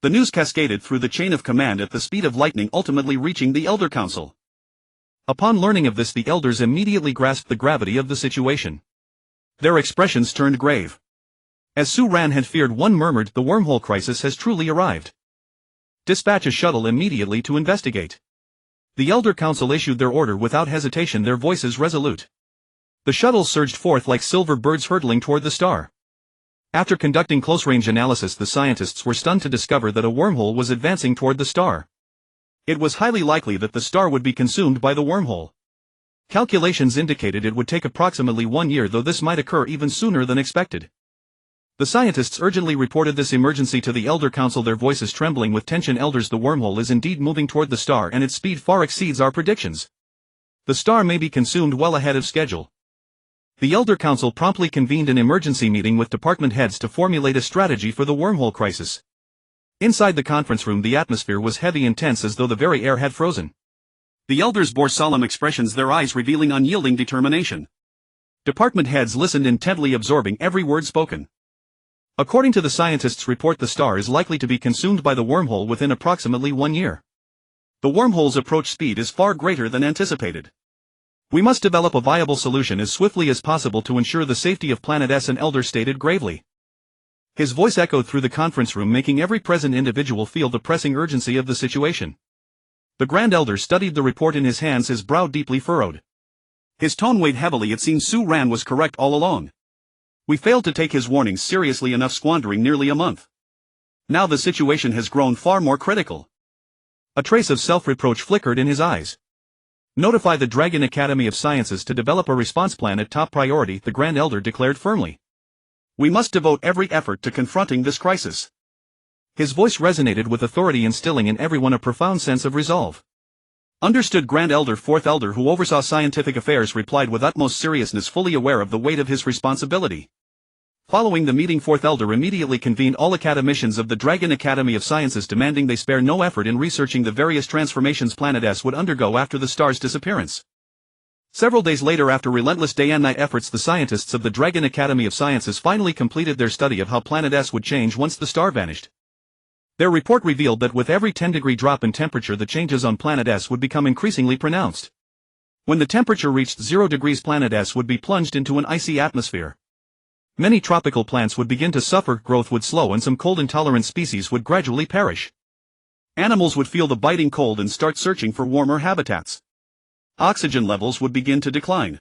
The news cascaded through the chain of command at the speed of lightning, ultimately reaching the Elder Council. Upon learning of this, the elders immediately grasped the gravity of the situation. Their expressions turned grave. As Su Ran had feared, one murmured, "The wormhole crisis has truly arrived. Dispatch a shuttle immediately to investigate." The Elder Council issued their order without hesitation, their voices resolute. The shuttle surged forth like silver birds hurtling toward the star. After conducting close-range analysis, the scientists were stunned to discover that a wormhole was advancing toward the star. It was highly likely that the star would be consumed by the wormhole. Calculations indicated it would take approximately 1 year, though this might occur even sooner than expected. The scientists urgently reported this emergency to the Elder Council, their voices trembling with tension. "Elders, the wormhole is indeed moving toward the star, and its speed far exceeds our predictions. The star may be consumed well ahead of schedule." The Elder Council promptly convened an emergency meeting with department heads to formulate a strategy for the wormhole crisis. Inside the conference room, the atmosphere was heavy and tense, as though the very air had frozen. The elders bore solemn expressions, their eyes revealing unyielding determination. Department heads listened intently, absorbing every word spoken. According to the scientists' report, the star is likely to be consumed by the wormhole within approximately 1 year. The wormhole's approach speed is far greater than anticipated. We must develop a viable solution as swiftly as possible to ensure the safety of Planet S, an elder stated gravely. His voice echoed through the conference room, making every present individual feel the pressing urgency of the situation. The Grand Elder studied the report in his hands, his brow deeply furrowed. His tone weighed heavily. It seemed Su Ran was correct all along. We failed to take his warnings seriously enough, squandering nearly a month. Now the situation has grown far more critical. A trace of self-reproach flickered in his eyes. Notify the Dragon Academy of Sciences to develop a response plan at top priority, the Grand Elder declared firmly. We must devote every effort to confronting this crisis. His voice resonated with authority, instilling in everyone a profound sense of resolve. Understood. Grand Elder. Fourth Elder, who oversaw scientific affairs, replied with utmost seriousness, fully aware of the weight of his responsibility. Following the meeting, Fourth Elder immediately convened all academicians of the Dragon Academy of Sciences, demanding they spare no effort in researching the various transformations Planet S would undergo after the star's disappearance. Several days later, after relentless day and night efforts, the scientists of the Dragon Academy of Sciences finally completed their study of how Planet S would change once the star vanished. Their report revealed that with every 10-degree drop in temperature, the changes on Planet S would become increasingly pronounced. When the temperature reached 0 degrees, Planet S would be plunged into an icy atmosphere. Many tropical plants would begin to suffer, growth would slow, and some cold-intolerant species would gradually perish. Animals would feel the biting cold and start searching for warmer habitats. Oxygen levels would begin to decline.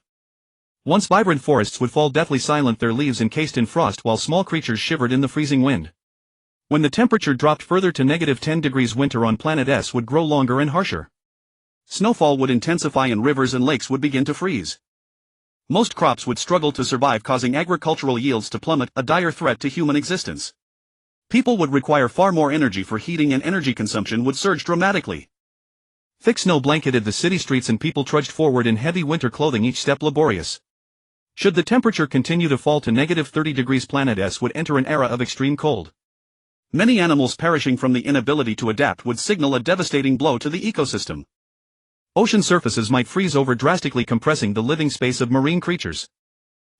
Once vibrant forests would fall deathly silent, their leaves encased in frost, while small creatures shivered in the freezing wind. When the temperature dropped further to -10 degrees, winter on Planet S would grow longer and harsher. Snowfall would intensify and rivers and lakes would begin to freeze. Most crops would struggle to survive, causing agricultural yields to plummet, a dire threat to human existence. People would require far more energy for heating, and energy consumption would surge dramatically. Thick snow blanketed the city streets and people trudged forward in heavy winter clothing, each step laborious. Should the temperature continue to fall to -30 degrees, Planet S would enter an era of extreme cold. Many animals perishing from the inability to adapt would signal a devastating blow to the ecosystem. Ocean surfaces might freeze over, drastically compressing the living space of marine creatures.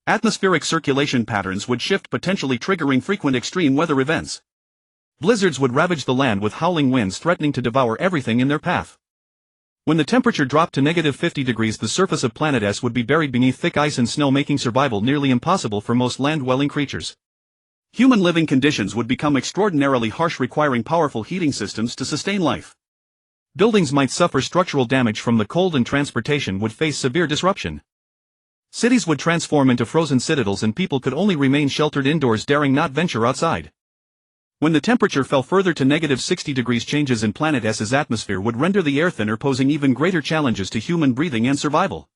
Atmospheric circulation patterns would shift, potentially triggering frequent extreme weather events. Blizzards would ravage the land with howling winds threatening to devour everything in their path. When the temperature dropped to -50 degrees, the surface of Planet S would be buried beneath thick ice and snow, making survival nearly impossible for most land-dwelling creatures. Human living conditions would become extraordinarily harsh, requiring powerful heating systems to sustain life. Buildings might suffer structural damage from the cold, and transportation would face severe disruption. Cities would transform into frozen citadels, and people could only remain sheltered indoors, daring not venture outside. When the temperature fell further to -60 degrees, changes in Planet S's atmosphere would render the air thinner, posing even greater challenges to human breathing and survival.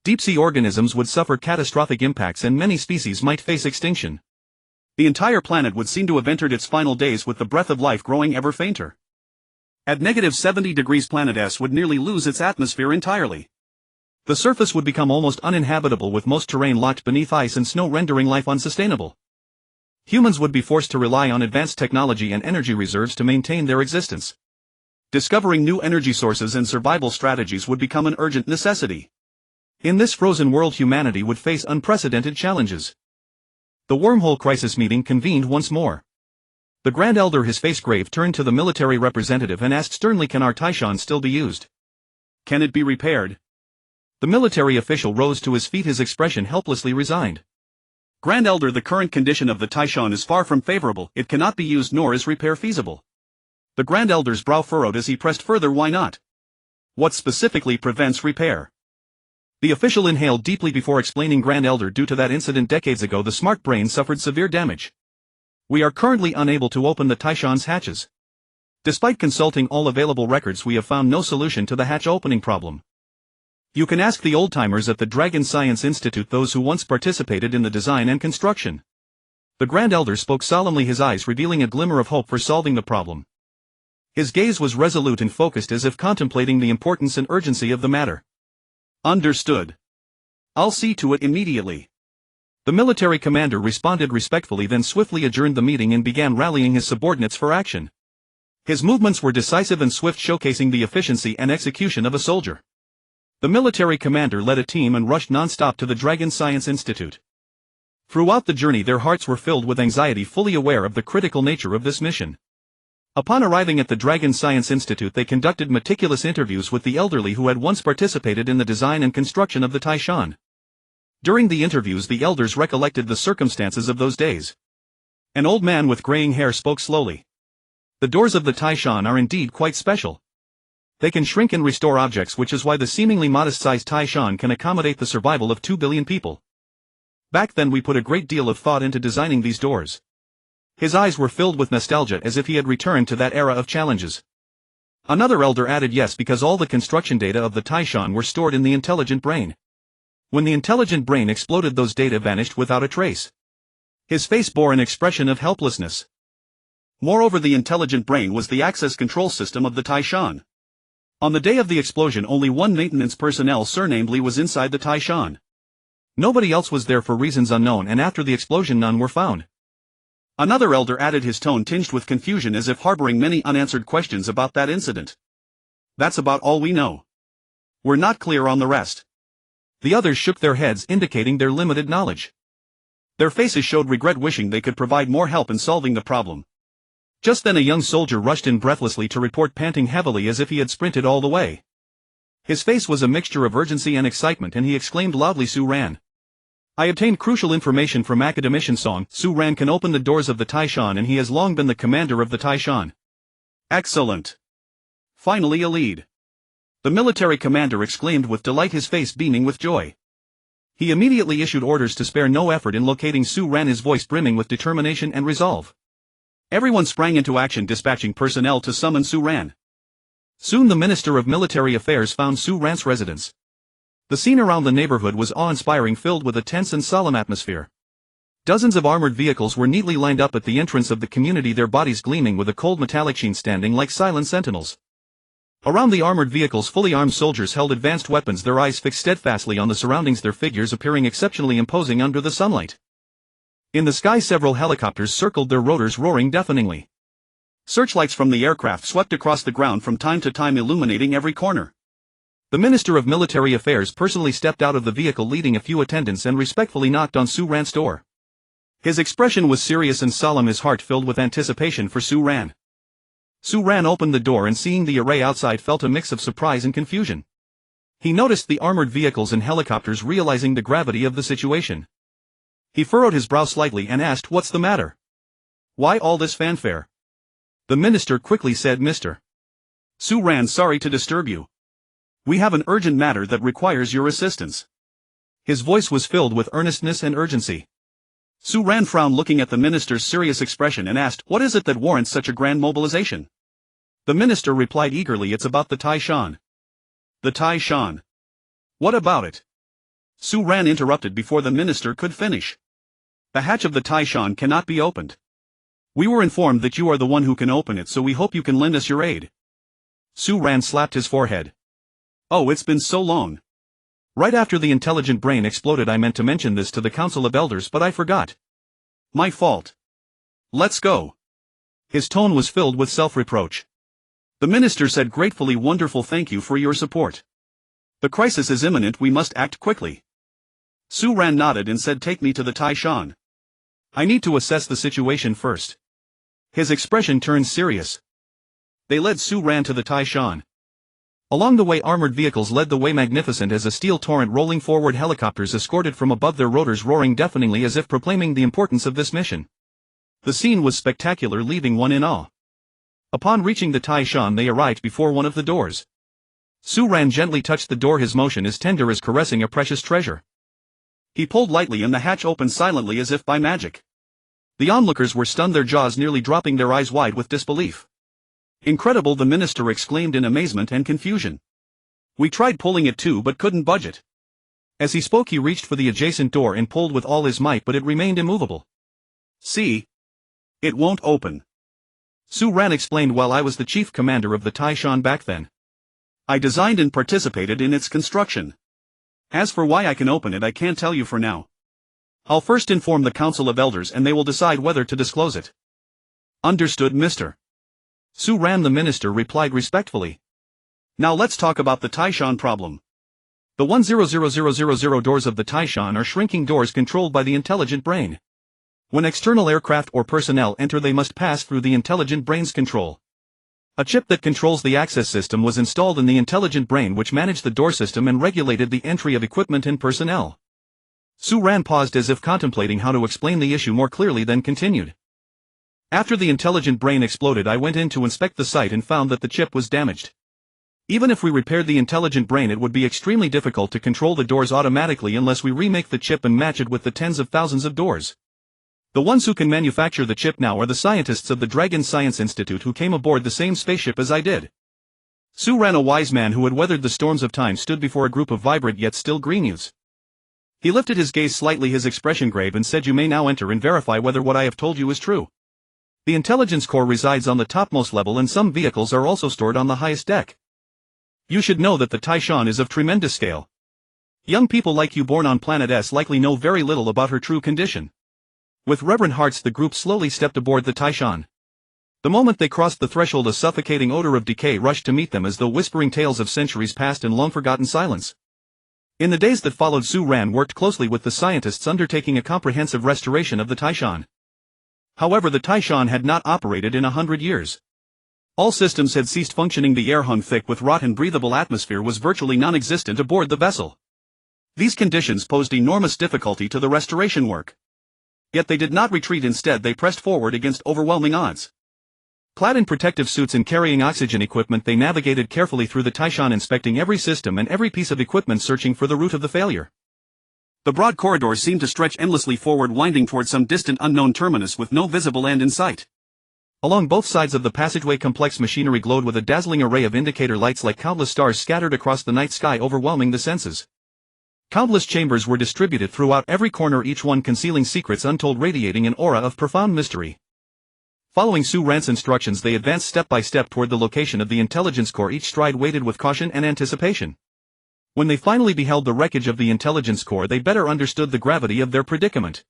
Deep-sea organisms would suffer catastrophic impacts, and many species might face extinction. The entire planet would seem to have entered its final days, with the breath of life growing ever fainter. At -70 degrees, Planet S would nearly lose its atmosphere entirely. The surface would become almost uninhabitable, with most terrain locked beneath ice and snow, rendering life unsustainable. Humans would be forced to rely on advanced technology and energy reserves to maintain their existence. Discovering new energy sources and survival strategies would become an urgent necessity. In this frozen world, humanity would face unprecedented challenges. The wormhole crisis meeting convened once more. The Grand Elder, his face grave, turned to the military representative and asked sternly, "Can our Taishan still be used? Can it be repaired?" The military official rose to his feet, his expression helplessly resigned. "Grand Elder, the current condition of the Taishan is far from favorable. It cannot be used, nor is repair feasible." The Grand Elder's brow furrowed as he pressed further. "Why not? What specifically prevents repair?" The official inhaled deeply before explaining. "Grand Elder, due to that incident decades ago, the smart brain suffered severe damage. We are currently unable to open the Taishan's hatches. Despite consulting all available records, we have found no solution to the hatch opening problem. You can ask the old-timers at the Dragon Science Institute, those who once participated in the design and construction." The Grand Elder spoke solemnly, his eyes revealing a glimmer of hope for solving the problem. His gaze was resolute and focused, as if contemplating the importance and urgency of the matter. "Understood. I'll see to it immediately." The military commander responded respectfully, then swiftly adjourned the meeting and began rallying his subordinates for action. His movements were decisive and swift, showcasing the efficiency and execution of a soldier. The military commander led a team and rushed non-stop to the Dragon Science Institute. Throughout the journey their hearts were filled with anxiety, fully aware of the critical nature of this mission. Upon arriving at the Dragon Science Institute they conducted meticulous interviews with the elderly who had once participated in the design and construction of the Taishan. During the interviews the elders recollected the circumstances of those days. An old man with graying hair spoke slowly. The doors of the Taishan are indeed quite special. They can shrink and restore objects, which is why the seemingly modest-sized Taishan can accommodate the survival of 2 billion people. Back then we put a great deal of thought into designing these doors. His eyes were filled with nostalgia as if he had returned to that era of challenges. Another elder added yes, because all the construction data of the Taishan were stored in the intelligent brain. When the intelligent brain exploded those data vanished without a trace. His face bore an expression of helplessness. Moreover, the intelligent brain was the access control system of the Taishan. On the day of the explosion only one maintenance personnel surnamed Li was inside the Taishan. Nobody else was there for reasons unknown, and after the explosion none were found. Another elder added, his tone tinged with confusion as if harboring many unanswered questions about that incident. That's about all we know. We're not clear on the rest. The others shook their heads, indicating their limited knowledge. Their faces showed regret, wishing they could provide more help in solving the problem. Just then a young soldier rushed in breathlessly to report, panting heavily as if he had sprinted all the way. His face was a mixture of urgency and excitement, and he exclaimed loudly, "Su Ran! I obtained crucial information from academician Song. Su Ran can open the doors of the Taishan, and he has long been the commander of the Taishan." "Excellent! Finally a lead!" the military commander exclaimed with delight, his face beaming with joy. He immediately issued orders to spare no effort in locating Su Ran, his voice brimming with determination and resolve. Everyone sprang into action, dispatching personnel to summon Su Ran. Soon the Minister of Military Affairs found Su Ran's residence. The scene around the neighborhood was awe-inspiring, filled with a tense and solemn atmosphere. Dozens of armored vehicles were neatly lined up at the entrance of the community, their bodies gleaming with a cold metallic sheen, standing like silent sentinels. Around the armored vehicles fully armed soldiers held advanced weapons, their eyes fixed steadfastly on the surroundings, their figures appearing exceptionally imposing under the sunlight. In the sky several helicopters circled, their rotors roaring deafeningly. Searchlights from the aircraft swept across the ground from time to time, illuminating every corner. The Minister of Military Affairs personally stepped out of the vehicle, leading a few attendants, and respectfully knocked on Su Ran's door. His expression was serious and solemn, his heart filled with anticipation for Su Ran. Su Ran opened the door and, seeing the array outside, felt a mix of surprise and confusion. He noticed the armored vehicles and helicopters, realizing the gravity of the situation. He furrowed his brow slightly and asked, "What's the matter? Why all this fanfare?" The minister quickly said, "Mr. Su Ran, sorry to disturb you. We have an urgent matter that requires your assistance." His voice was filled with earnestness and urgency. Su Ran frowned, looking at the minister's serious expression, and asked, "What is it that warrants such a grand mobilization?" The minister replied eagerly, "It's about the Taishan." "The Taishan? What about it?" Su Ran interrupted before the minister could finish. "The hatch of the Taishan cannot be opened. We were informed that you are the one who can open it, so we hope you can lend us your aid." Su Ran slapped his forehead. "Oh, it's been so long. Right after the intelligent brain exploded I meant to mention this to the Council of Elders, but I forgot. My fault. Let's go." His tone was filled with self-reproach. The minister said gratefully, "Wonderful, thank you for your support. The crisis is imminent, we must act quickly." Su Ran nodded and said, "Take me to the Taishan. I need to assess the situation first." His expression turned serious. They led Su Ran to the Taishan. Along the way armored vehicles led the way, magnificent as a steel torrent, rolling forward, helicopters escorted from above, their rotors roaring deafeningly as if proclaiming the importance of this mission. The scene was spectacular, leaving one in awe. Upon reaching the Taishan they arrived before one of the doors. Su Ran gently touched the door, his motion as tender as caressing a precious treasure. He pulled lightly and the hatch opened silently as if by magic. The onlookers were stunned, their jaws nearly dropping, their eyes wide with disbelief. "Incredible!" the minister exclaimed in amazement and confusion. "We tried pulling it too but couldn't budge it." As he spoke he reached for the adjacent door and pulled with all his might, but it remained immovable. "See? It won't open." Su Ran explained, "While I was the chief commander of the Taishan back then, I designed and participated in its construction. As for why I can open it, I can't tell you for now. I'll first inform the Council of Elders and they will decide whether to disclose it." "Understood, Mr. Su Ran," the minister replied respectfully. "Now let's talk about the Taishan problem. The 100,000 doors of the Taishan are shrinking doors controlled by the intelligent brain. When external aircraft or personnel enter, they must pass through the intelligent brain's control. A chip that controls the access system was installed in the intelligent brain, which managed the door system and regulated the entry of equipment and personnel. Su Ran paused as if contemplating how to explain the issue more clearly, then continued. After the intelligent brain exploded, I went in to inspect the site and found that the chip was damaged. Even if we repaired the intelligent brain, it would be extremely difficult to control the doors automatically unless we remake the chip and match it with the tens of thousands of doors. The ones who can manufacture the chip now are the scientists of the Dragon Science Institute who came aboard the same spaceship as I did. Su Ran, a wise man who had weathered the storms of time, stood before a group of vibrant yet still green youths. He lifted his gaze slightly, his expression grave, and said, "You may now enter and verify whether what I have told you is true. The intelligence core resides on the topmost level, and some vehicles are also stored on the highest deck. You should know that the Taishan is of tremendous scale. Young people like you born on Planet S likely know very little about her true condition." With reverent hearts, the group slowly stepped aboard the Taishan. The moment they crossed the threshold, a suffocating odor of decay rushed to meet them, as though whispering tales of centuries past and long-forgotten silence. In the days that followed, Su Ran worked closely with the scientists undertaking a comprehensive restoration of the Taishan. However, the Taishan had not operated in 100 years. All systems had ceased functioning. The air hung thick with rot and breathable atmosphere was virtually non-existent aboard the vessel. These conditions posed enormous difficulty to the restoration work. Yet they did not retreat. Instead, they pressed forward against overwhelming odds. Clad in protective suits and carrying oxygen equipment, they navigated carefully through the Taishan, inspecting every system and every piece of equipment, searching for the root of the failure. The broad corridors seemed to stretch endlessly forward, winding toward some distant unknown terminus with no visible end in sight. Along both sides of the passageway, complex machinery glowed with a dazzling array of indicator lights like countless stars scattered across the night sky, overwhelming the senses. Countless chambers were distributed throughout every corner, each one concealing secrets untold, radiating an aura of profound mystery. Following Su Ran's instructions, they advanced step by step toward the location of the intelligence core, each stride weighted with caution and anticipation. When they finally beheld the wreckage of the intelligence core, they better understood the gravity of their predicament.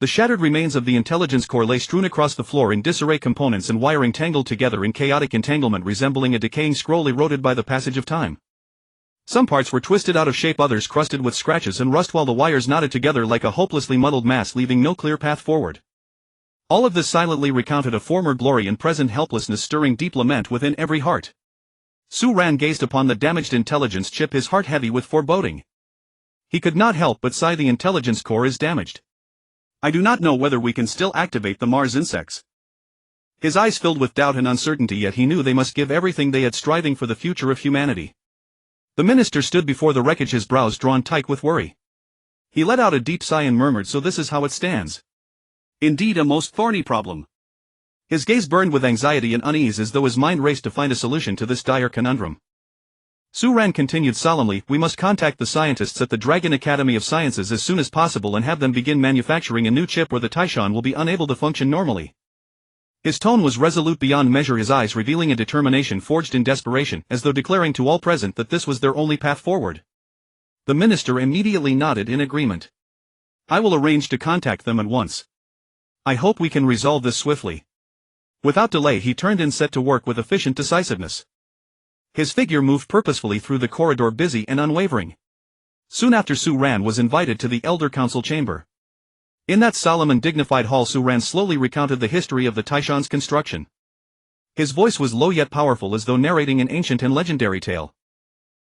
The shattered remains of the intelligence core lay strewn across the floor in disarray, components and wiring tangled together in chaotic entanglement, resembling a decaying scroll eroded by the passage of time. Some parts were twisted out of shape, others crusted with scratches and rust, while the wires knotted together like a hopelessly muddled mass, leaving no clear path forward. All of this silently recounted a former glory and present helplessness, stirring deep lament within every heart. Su Ran gazed upon the damaged intelligence chip, his heart heavy with foreboding. He could not help but sigh. The intelligence core is damaged. I do not know whether we can still activate the Mars insects. His eyes filled with doubt and uncertainty, yet he knew they must give everything they had, striving for the future of humanity. The minister stood before the wreckage, his brows drawn tight with worry. He let out a deep sigh and murmured, "So this is how it stands. Indeed, a most thorny problem." His gaze burned with anxiety and unease, as though his mind raced to find a solution to this dire conundrum. Su Ran continued solemnly, "We must contact the scientists at the Dragon Academy of Sciences as soon as possible and have them begin manufacturing a new chip, or the Taishan will be unable to function normally." His tone was resolute beyond measure, his eyes revealing a determination forged in desperation, as though declaring to all present that this was their only path forward. The minister immediately nodded in agreement. "I will arrange to contact them at once. I hope we can resolve this swiftly." Without delay, he turned and set to work with efficient decisiveness. His figure moved purposefully through the corridor, busy and unwavering. Soon after, Su Ran was invited to the Elder Council chamber. In that solemn and dignified hall, Su Ran slowly recounted the history of the Taishan's construction. His voice was low yet powerful, as though narrating an ancient and legendary tale.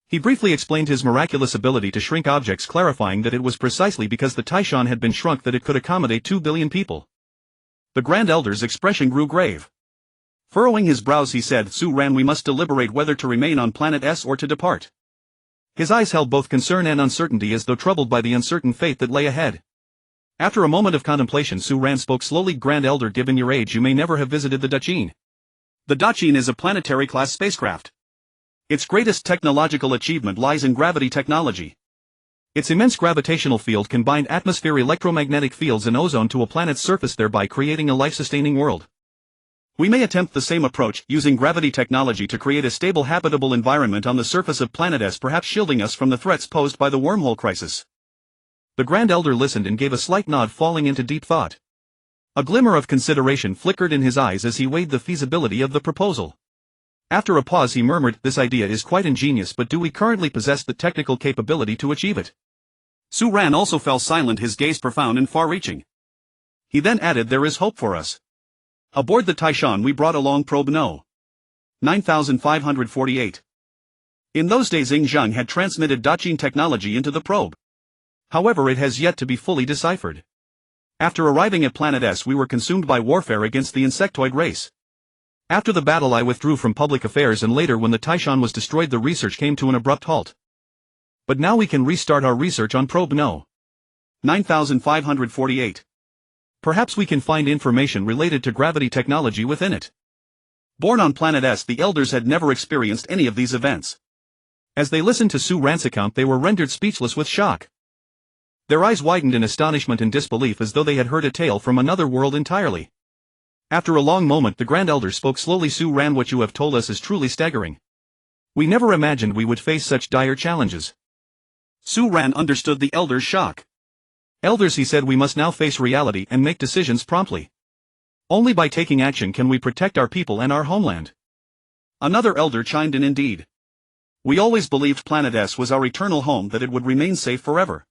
He briefly explained his miraculous ability to shrink objects, clarifying that it was precisely because the Taishan had been shrunk that it could accommodate 2 billion people. The Grand Elder's expression grew grave. Furrowing his brows, he said, "Su Ran, we must deliberate whether to remain on Planet S or to depart." His eyes held both concern and uncertainty, as though troubled by the uncertain fate that lay ahead. After a moment of contemplation, Su Ran spoke slowly, "Grand Elder, given your age, you may never have visited the Dachin. The Dachin is a planetary-class spacecraft. Its greatest technological achievement lies in gravity technology. Its immense gravitational field combined atmosphere, electromagnetic fields and ozone to a planet's surface, thereby creating a life-sustaining world. We may attempt the same approach, using gravity technology to create a stable habitable environment on the surface of Planet S, perhaps shielding us from the threats posed by the wormhole crisis." The Grand Elder listened and gave a slight nod, falling into deep thought. A glimmer of consideration flickered in his eyes as he weighed the feasibility of the proposal. After a pause he murmured, "This idea is quite ingenious, but do we currently possess the technical capability to achieve it?" Su Ran also fell silent, his gaze profound and far-reaching. He then added, "There is hope for us. Aboard the Taishan we brought along probe No. 9548. In those days Zhang had transmitted Daqin technology into the probe. However, it has yet to be fully deciphered. After arriving at Planet S we were consumed by warfare against the insectoid race. After the battle I withdrew from public affairs, and later when the Taishan was destroyed the research came to an abrupt halt. But now we can restart our research on probe No. 9548. Perhaps we can find information related to gravity technology within it." Born on Planet S, the elders had never experienced any of these events. As they listened to Su Ran's account they were rendered speechless with shock. Their eyes widened in astonishment and disbelief as though they had heard a tale from another world entirely. After a long moment the Grand Elder spoke slowly. "Su Ran, what you have told us is truly staggering. We never imagined we would face such dire challenges." Su Ran understood the Elder's shock. "Elders," he said, "we must now face reality and make decisions promptly. Only by taking action can we protect our people and our homeland." Another Elder chimed in, "Indeed. We always believed Planet S was our eternal home, that it would remain safe forever.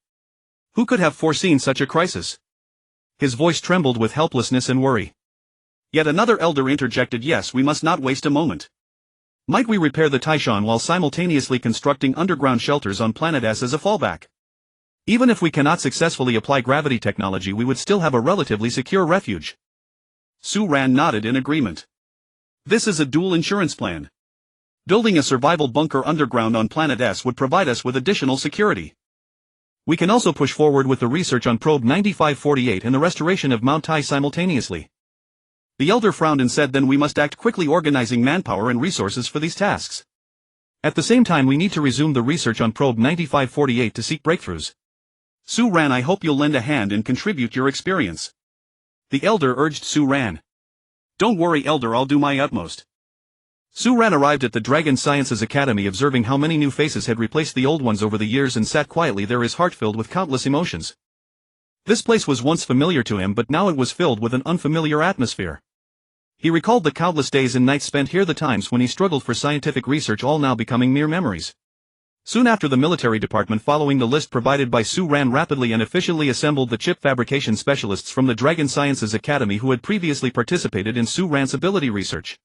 Who could have foreseen such a crisis?" His voice trembled with helplessness and worry. Yet another Elder interjected, "Yes, we must not waste a moment. Might we repair the Taishan while simultaneously constructing underground shelters on Planet S as a fallback? Even if we cannot successfully apply gravity technology we would still have a relatively secure refuge." Su Ran nodded in agreement. "This is a dual insurance plan. Building a survival bunker underground on Planet S would provide us with additional security. We can also push forward with the research on probe 9548 and the restoration of Mount Tai simultaneously." The Elder frowned and said, "Then we must act quickly, organizing manpower and resources for these tasks. At the same time we need to resume the research on probe 9548 to seek breakthroughs. Su Ran, I hope you'll lend a hand and contribute your experience." The Elder urged Su Ran. "Don't worry, Elder, I'll do my utmost." Su Ran arrived at the Dragon Sciences Academy, observing how many new faces had replaced the old ones over the years, and sat quietly there, his heart filled with countless emotions. This place was once familiar to him, but now it was filled with an unfamiliar atmosphere. He recalled the countless days and nights spent here, the times when he struggled for scientific research, all now becoming mere memories. Soon after, the military department, following the list provided by Su Ran, rapidly and efficiently assembled the chip fabrication specialists from the Dragon Sciences Academy who had previously participated in Su Ran's ability research.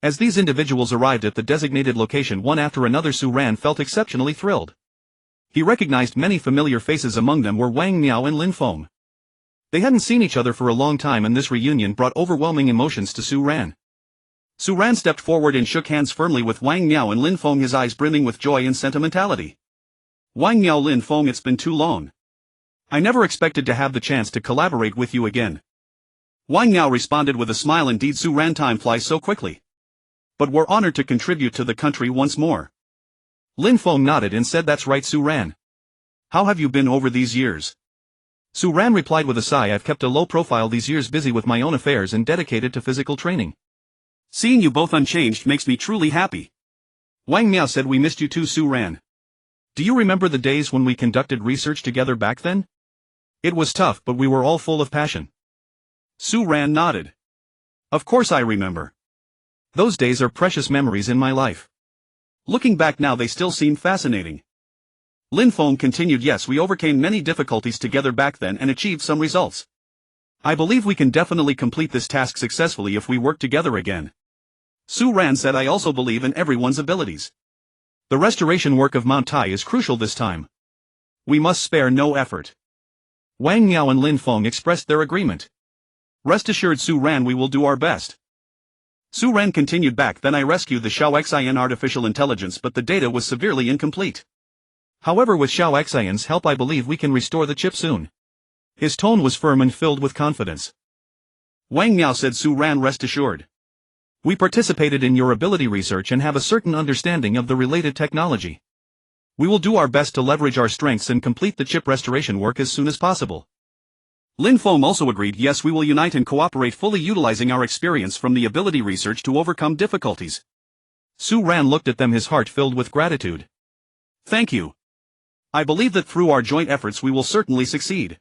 As these individuals arrived at the designated location one after another, Su Ran felt exceptionally thrilled. He recognized many familiar faces. Among them were Wang Miao and Lin Feng. They hadn't seen each other for a long time, and this reunion brought overwhelming emotions to Su Ran. Su Ran stepped forward and shook hands firmly with Wang Miao and Lin Feng, his eyes brimming with joy and sentimentality. "Wang Miao, Lin Feng, it's been too long. I never expected to have the chance to collaborate with you again." Wang Miao responded with a smile, "Indeed, Su Ran, time flies so quickly. But we're honored to contribute to the country once more." Lin Feng nodded and said, "That's right, Su Ran. How have you been over these years?" Su Ran replied with a sigh, "I've kept a low profile these years, busy with my own affairs and dedicated to physical training. Seeing you both unchanged makes me truly happy." Wang Miao said, "We missed you too, Su Ran. Do you remember the days when we conducted research together back then? It was tough, but we were all full of passion." Su Ran nodded. "Of course I remember. Those days are precious memories in my life. Looking back now they still seem fascinating." Lin Feng continued, "Yes, we overcame many difficulties together back then and achieved some results. I believe we can definitely complete this task successfully if we work together again." Su Ran said, "I also believe in everyone's abilities. The restoration work of Mount Tai is crucial this time. We must spare no effort." Wang Miao and Lin Feng expressed their agreement. "Rest assured, Su Ran, we will do our best." Su Ran continued, "Back then I rescued the Xiaoxian artificial intelligence, but the data was severely incomplete. However, with Xiaoxian's help I believe we can restore the chip soon." His tone was firm and filled with confidence. Wang Miao said, "Su Ran, rest assured. We participated in your ability research and have a certain understanding of the related technology. We will do our best to leverage our strengths and complete the chip restoration work as soon as possible." Lin Feng also agreed, "Yes, we will unite and cooperate fully, utilizing our experience from the ability research to overcome difficulties." Su Ran looked at them, his heart filled with gratitude. "Thank you. I believe that through our joint efforts we will certainly succeed."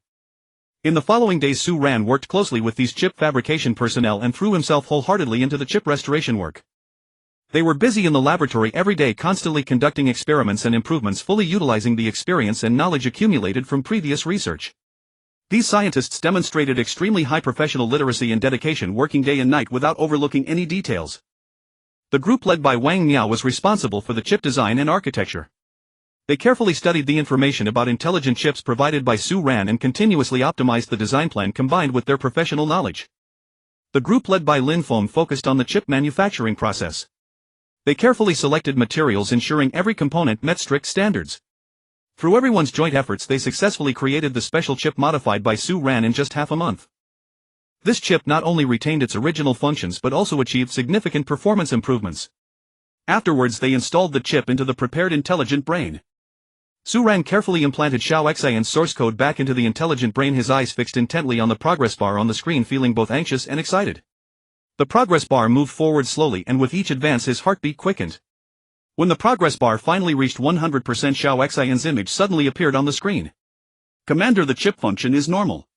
In the following days Su Ran worked closely with these chip fabrication personnel and threw himself wholeheartedly into the chip restoration work. They were busy in the laboratory every day, constantly conducting experiments and improvements, fully utilizing the experience and knowledge accumulated from previous research. These scientists demonstrated extremely high professional literacy and dedication, working day and night without overlooking any details. The group led by Wang Miao was responsible for the chip design and architecture. They carefully studied the information about intelligent chips provided by Su Ran and continuously optimized the design plan combined with their professional knowledge. The group led by Lin Feng focused on the chip manufacturing process. They carefully selected materials, ensuring every component met strict standards. Through everyone's joint efforts, they successfully created the special chip modified by Su Ran in just half a month. This chip not only retained its original functions but also achieved significant performance improvements. Afterwards, they installed the chip into the prepared intelligent brain. Su Ran carefully implanted Xiao Xian's source code back into the intelligent brain, his eyes fixed intently on the progress bar on the screen, feeling both anxious and excited. The progress bar moved forward slowly, and with each advance his heartbeat quickened. When the progress bar finally reached 100%, Xiao Xian's image suddenly appeared on the screen. Commander, the chip function is normal.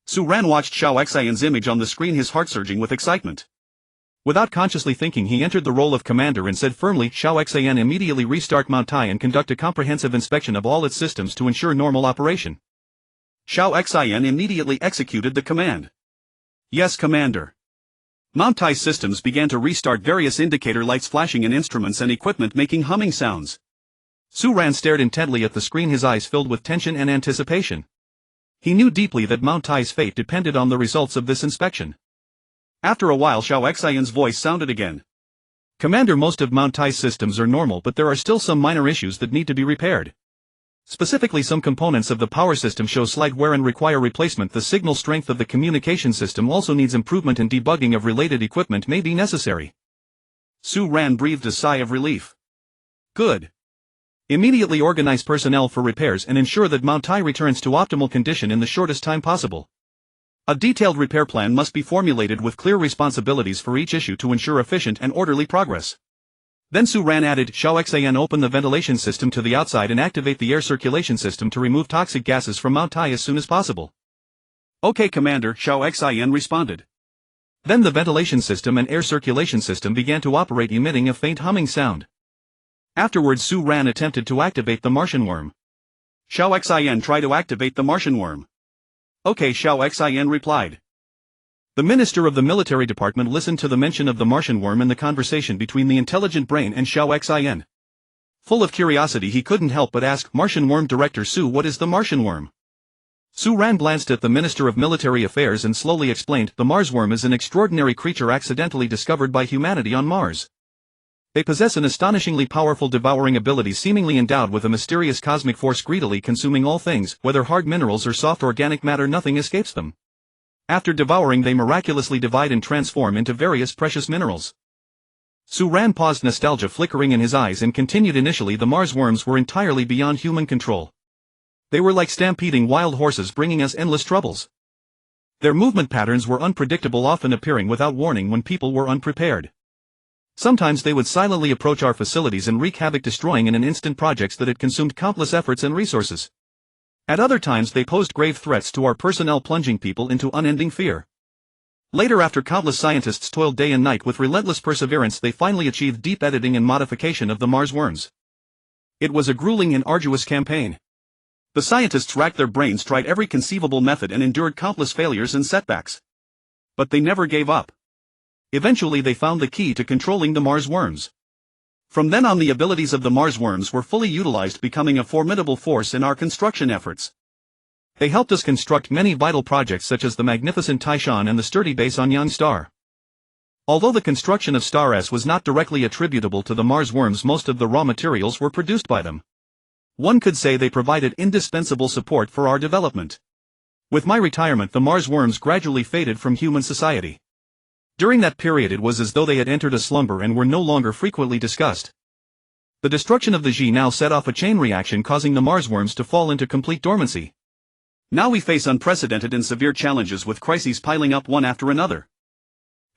Su Ran watched Xiao Xian's image on the screen, his heart surging with excitement. Without consciously thinking, he entered the role of commander and said firmly, Xiao Xian, immediately restart Mount Tai and conduct a comprehensive inspection of all its systems to ensure normal operation. Xiao Xian immediately executed the command. Yes, commander. Mount Tai's systems began to restart, various indicator lights flashing and instruments and equipment making humming sounds. Su Ran stared intently at the screen, his eyes filled with tension and anticipation. He knew deeply that Mount Tai's fate depended on the results of this inspection. After a while, Xiao Xian's voice sounded again. Commander, most of Mount Tai's systems are normal, but there are still some minor issues that need to be repaired. Specifically, some components of the power system show slight wear and require replacement. The signal strength of the communication system also needs improvement, and debugging of related equipment may be necessary. Su Ran breathed a sigh of relief. Good. Immediately organize personnel for repairs and ensure that Mount Tai returns to optimal condition in the shortest time possible. A detailed repair plan must be formulated with clear responsibilities for each issue to ensure efficient and orderly progress. Then Su Ran added, Xiao Xian, open the ventilation system to the outside and activate the air circulation system to remove toxic gases from Mount Tai as soon as possible. Okay, Commander, Xiao Xian responded. Then the ventilation system and air circulation system began to operate, emitting a faint humming sound. Afterwards, Su Ran attempted to activate the Martian worm. Xiao Xian, try to activate the Martian worm. Okay, Xiao Xian replied. The Minister of the Military Department listened to the mention of the Martian worm in the conversation between the intelligent brain and Xiao Xian. Full of curiosity, he couldn't help but ask, Martian worm Director Su, what is the Martian worm? Su Ran glanced at the Minister of Military Affairs and slowly explained, the Mars worm is an extraordinary creature accidentally discovered by humanity on Mars. They possess an astonishingly powerful devouring ability, seemingly endowed with a mysterious cosmic force, greedily consuming all things, whether hard minerals or soft organic matter, nothing escapes them. After devouring, they miraculously divide and transform into various precious minerals. Su Ran paused, nostalgia flickering in his eyes, and continued, initially the Mars worms were entirely beyond human control. They were like stampeding wild horses, bringing us endless troubles. Their movement patterns were unpredictable, often appearing without warning when people were unprepared. Sometimes they would silently approach our facilities and wreak havoc, destroying in an instant projects that had consumed countless efforts and resources. At other times they posed grave threats to our personnel, plunging people into unending fear. Later, after countless scientists toiled day and night with relentless perseverance, they finally achieved deep editing and modification of the Mars worms. It was a grueling and arduous campaign. The scientists racked their brains, tried every conceivable method, and endured countless failures and setbacks. But they never gave up. Eventually they found the key to controlling the Mars worms. From then on, the abilities of the Mars worms were fully utilized, becoming a formidable force in our construction efforts. They helped us construct many vital projects such as the magnificent Taishan and the sturdy base on Yang Star. Although the construction of Star S was not directly attributable to the Mars worms, most of the raw materials were produced by them. One could say they provided indispensable support for our development. With my retirement, the Mars worms gradually faded from human society. During that period, it was as though they had entered a slumber and were no longer frequently discussed. The destruction of the Xi now set off a chain reaction, causing the Mars worms to fall into complete dormancy. Now we face unprecedented and severe challenges, with crises piling up one after another.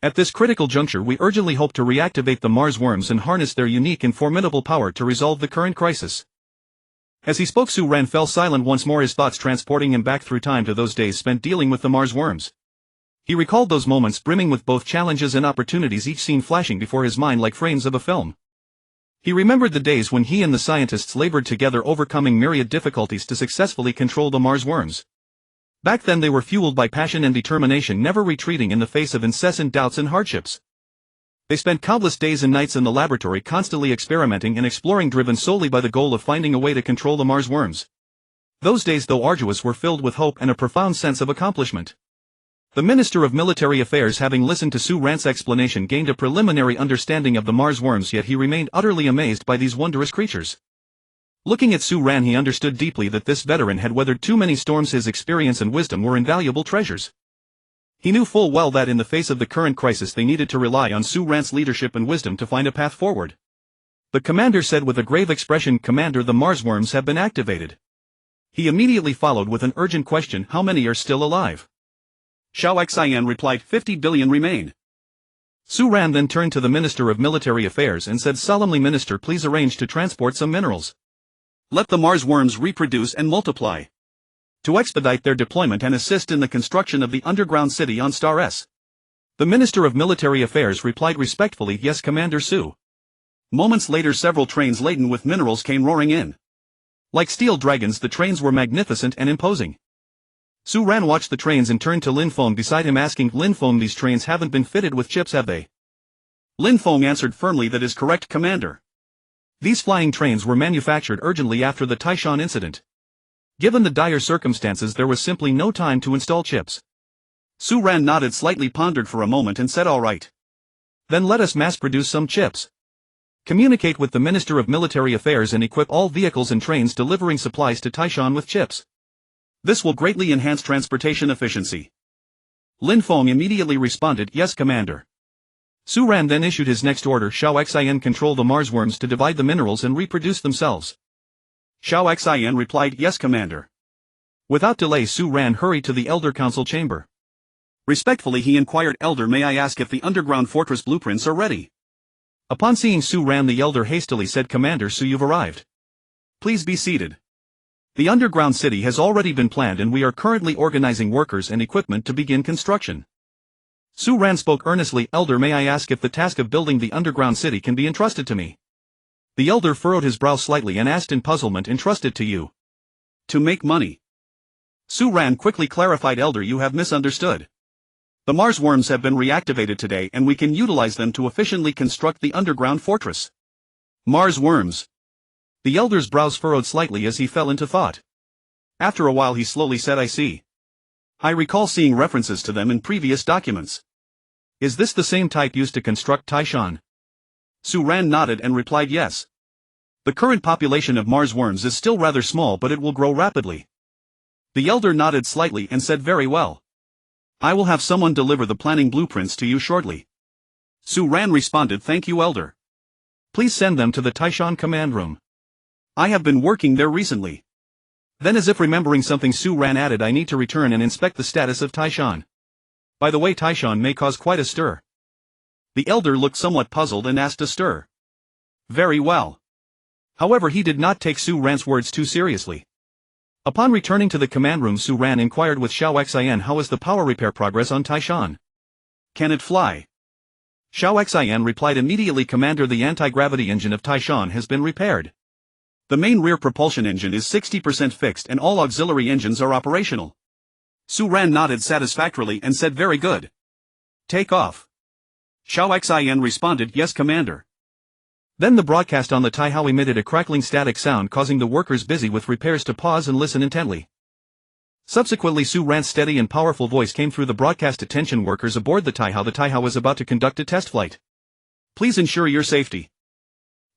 At this critical juncture, we urgently hope to reactivate the Mars worms and harness their unique and formidable power to resolve the current crisis. As he spoke, Su Ran fell silent once more, his thoughts transporting him back through time to those days spent dealing with the Mars worms. He recalled those moments brimming with both challenges and opportunities, each scene flashing before his mind like frames of a film. He remembered the days when he and the scientists labored together, overcoming myriad difficulties to successfully control the Mars worms. Back then they were fueled by passion and determination, never retreating in the face of incessant doubts and hardships. They spent countless days and nights in the laboratory, constantly experimenting and exploring, driven solely by the goal of finding a way to control the Mars worms. Those days, though arduous, were filled with hope and a profound sense of accomplishment. The Minister of Military Affairs, having listened to Su Ran's explanation, gained a preliminary understanding of the Mars worms, yet he remained utterly amazed by these wondrous creatures. Looking at Su Ran, he understood deeply that this veteran had weathered too many storms. His experience and wisdom were invaluable treasures. He knew full well that in the face of the current crisis they needed to rely on Su Ran's leadership and wisdom to find a path forward. The commander said with a grave expression, "Commander, the Mars worms have been activated." He immediately followed with an urgent question, "How many are still alive?" Xiao Xian replied, 50 billion remain. Su Ran then turned to the Minister of Military Affairs and said solemnly, "Minister, please arrange to transport some minerals. Let the Mars worms reproduce and multiply, to expedite their deployment and assist in the construction of the underground city on Star S." The Minister of Military Affairs replied respectfully, "Yes, Commander Su." Moments later, several trains laden with minerals came roaring in. Like steel dragons, the trains were magnificent and imposing. Su Ran watched the trains and turned to Lin Feng beside him, asking, "Lin Feng, these trains haven't been fitted with chips, have they?" Lin Feng answered firmly, "That is correct, Commander. These flying trains were manufactured urgently after the Taishan incident. Given the dire circumstances, there was simply no time to install chips." Su Ran nodded slightly, pondered for a moment and said, "All right. Then let us mass-produce some chips. Communicate with the Minister of Military Affairs and equip all vehicles and trains delivering supplies to Taishan with chips. This will greatly enhance transportation efficiency." Lin Feng immediately responded, "Yes, Commander." Su Ran then issued his next order, "Xiao Xian, control the Mars worms to divide the minerals and reproduce themselves." Xiao Xian replied, "Yes, Commander." Without delay, Su Ran hurried to the Elder Council chamber. Respectfully he inquired, "Elder, may I ask if the underground fortress blueprints are ready?" Upon seeing Su Ran, the Elder hastily said, "Commander Su, you've arrived. Please be seated. The underground city has already been planned and we are currently organizing workers and equipment to begin construction." Su Ran spoke earnestly, "Elder, may I ask if the task of building the underground city can be entrusted to me?" The Elder furrowed his brow slightly and asked in puzzlement, "Entrusted to you? To make money?" Su Ran quickly clarified, "Elder, you have misunderstood. The Mars worms have been reactivated today and we can utilize them to efficiently construct the underground fortress." Mars worms. The Elder's brows furrowed slightly as he fell into thought. After a while he slowly said, "I see. I recall seeing references to them in previous documents. Is this the same type used to construct Taishan?" Su Ran nodded and replied, "Yes. The current population of Mars worms is still rather small, but it will grow rapidly." The Elder nodded slightly and said, "Very well. I will have someone deliver the planning blueprints to you shortly." Su Ran responded, "Thank you, Elder. Please send them to the Taishan command room. I have been working there recently." Then, as if remembering something, Su Ran added, "I need to return and inspect the status of Taishan. By the way, Taishan may cause quite a stir." The Elder looked somewhat puzzled and asked, "A stir?" "Very well." However, he did not take Su Ran's words too seriously. Upon returning to the command room, Su Ran inquired with Xiao Xian, "How is the power repair progress on Taishan? Can it fly?" Xiao Xian replied immediately, "Commander, the anti-gravity engine of Taishan has been repaired. The main rear propulsion engine is 60% fixed and all auxiliary engines are operational." Su Ran nodded satisfactorily and said, "Very good. Take off." Xiao Xian responded, "Yes, Commander." Then the broadcast on the Taihao emitted a crackling static sound, causing the workers busy with repairs to pause and listen intently. Subsequently, Su Ran's steady and powerful voice came through the broadcast, "Attention workers aboard the Taihao is about to conduct a test flight. Please ensure your safety."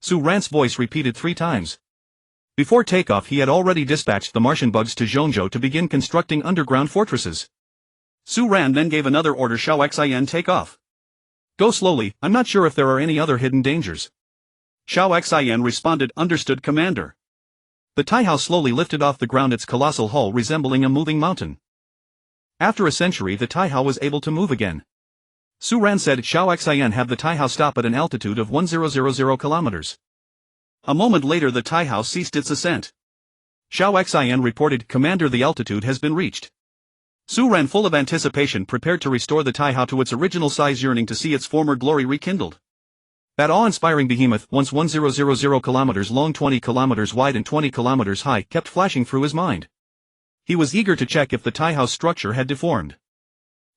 Su Ran's voice repeated 3 times. Before takeoff, he had already dispatched the Martian bugs to Zhongzhou to begin constructing underground fortresses. Su Ran then gave another order, "Xiao Xian, take off. Go slowly, I'm not sure if there are any other hidden dangers." Xiao Xian responded, "Understood, Commander." The Taihao slowly lifted off the ground, its colossal hull resembling a moving mountain. After a century, the Taihao was able to move again. Su Ran said, "Xiao Xian, have the Taihao stop at an altitude of 1000 kilometers." A moment later the Taihao ceased its ascent. Xiao Xian reported, "Commander, the altitude has been reached." Su Ran, full of anticipation, prepared to restore the Taihao to its original size, yearning to see its former glory rekindled. That awe-inspiring behemoth, once 1000 kilometers long, 20 kilometers wide and 20 kilometers high, kept flashing through his mind. He was eager to check if the Taihao's structure had deformed.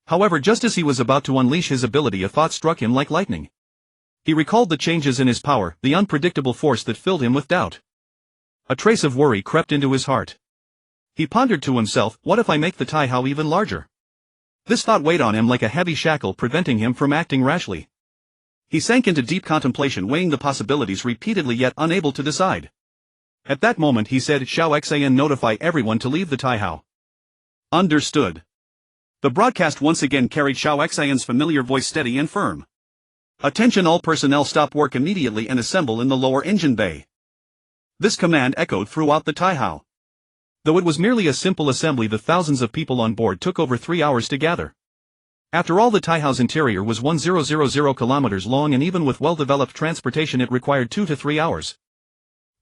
However, just as he was about to unleash his ability, a thought struck him like lightning. He recalled the changes in his power, the unpredictable force that filled him with doubt. A trace of worry crept into his heart. He pondered to himself, what if I make the Taihao even larger? This thought weighed on him like a heavy shackle, preventing him from acting rashly. He sank into deep contemplation, weighing the possibilities repeatedly yet unable to decide. At that moment he said, "Xiao Xian, notify everyone to leave the Taihao." Understood. The broadcast once again carried Xiao Xian's familiar voice, steady and firm. "Attention all personnel, stop work immediately and assemble in the lower engine bay." This command echoed throughout the Taihao. Though it was merely a simple assembly, the thousands of people on board took over 3 hours to gather. After all, the Taihao's interior was 1000 kilometers long, and even with well-developed transportation it required 2 to 3 hours.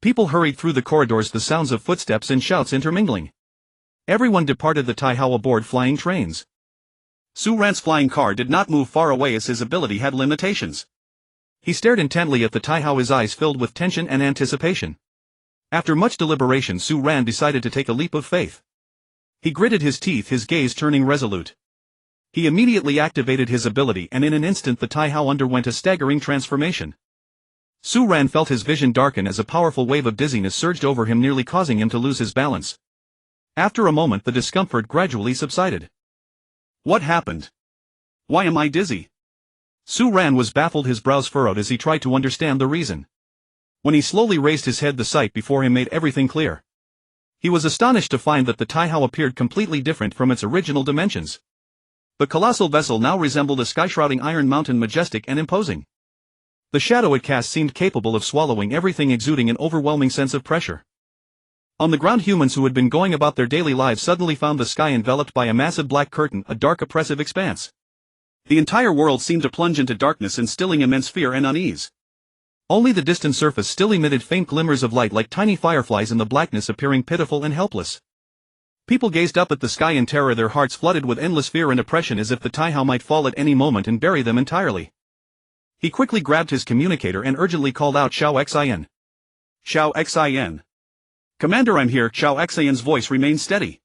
People hurried through the corridors, the sounds of footsteps and shouts intermingling. Everyone departed the Taihao aboard flying trains. Su Ran's flying car did not move far away, as his ability had limitations. He stared intently at the Taihao, his eyes filled with tension and anticipation. After much deliberation, Su Ran decided to take a leap of faith. He gritted his teeth, his gaze turning resolute. He immediately activated his ability, and in an instant the Taihao underwent a staggering transformation. Su Ran felt his vision darken as a powerful wave of dizziness surged over him, nearly causing him to lose his balance. After a moment the discomfort gradually subsided. What happened? Why am I dizzy? Su Ran was baffled, his brows furrowed as he tried to understand the reason. When he slowly raised his head, the sight before him made everything clear. He was astonished to find that the Taihao appeared completely different from its original dimensions. The colossal vessel now resembled a sky-shrouding iron mountain, majestic and imposing. The shadow it cast seemed capable of swallowing everything, exuding an overwhelming sense of pressure. On the ground, humans who had been going about their daily lives suddenly found the sky enveloped by a massive black curtain, a dark, oppressive expanse. The entire world seemed to plunge into darkness, instilling immense fear and unease. Only the distant surface still emitted faint glimmers of light, like tiny fireflies in the blackness, appearing pitiful and helpless. People gazed up at the sky in terror, their hearts flooded with endless fear and oppression, as if the Taihao might fall at any moment and bury them entirely. He quickly grabbed his communicator and urgently called out, "Xiao Xian. Xiao Xian. Commander, I'm here." Xiao Xian's voice remained steady.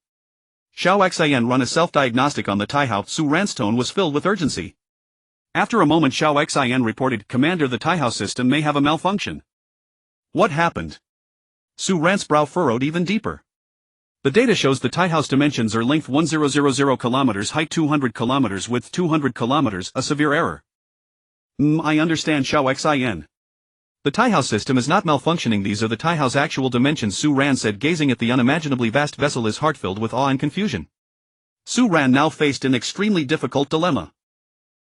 Xiao Xian, run a self-diagnostic on the Taihao. Su Ran's tone was filled with urgency. After a moment Xiao Xian reported, "Commander, the Taihao system may have a malfunction." What happened? Su Ran's brow furrowed even deeper. The data shows the Taihao's dimensions are length 1000 kilometers, height 200 kilometers, width 200 kilometers, a severe error. I understand, Xiao Xian. The Taihao system is not malfunctioning, these are the Taihao's actual dimensions, Su Ran said, gazing at the unimaginably vast vessel, his heart filled with awe and confusion. Su Ran now faced an extremely difficult dilemma.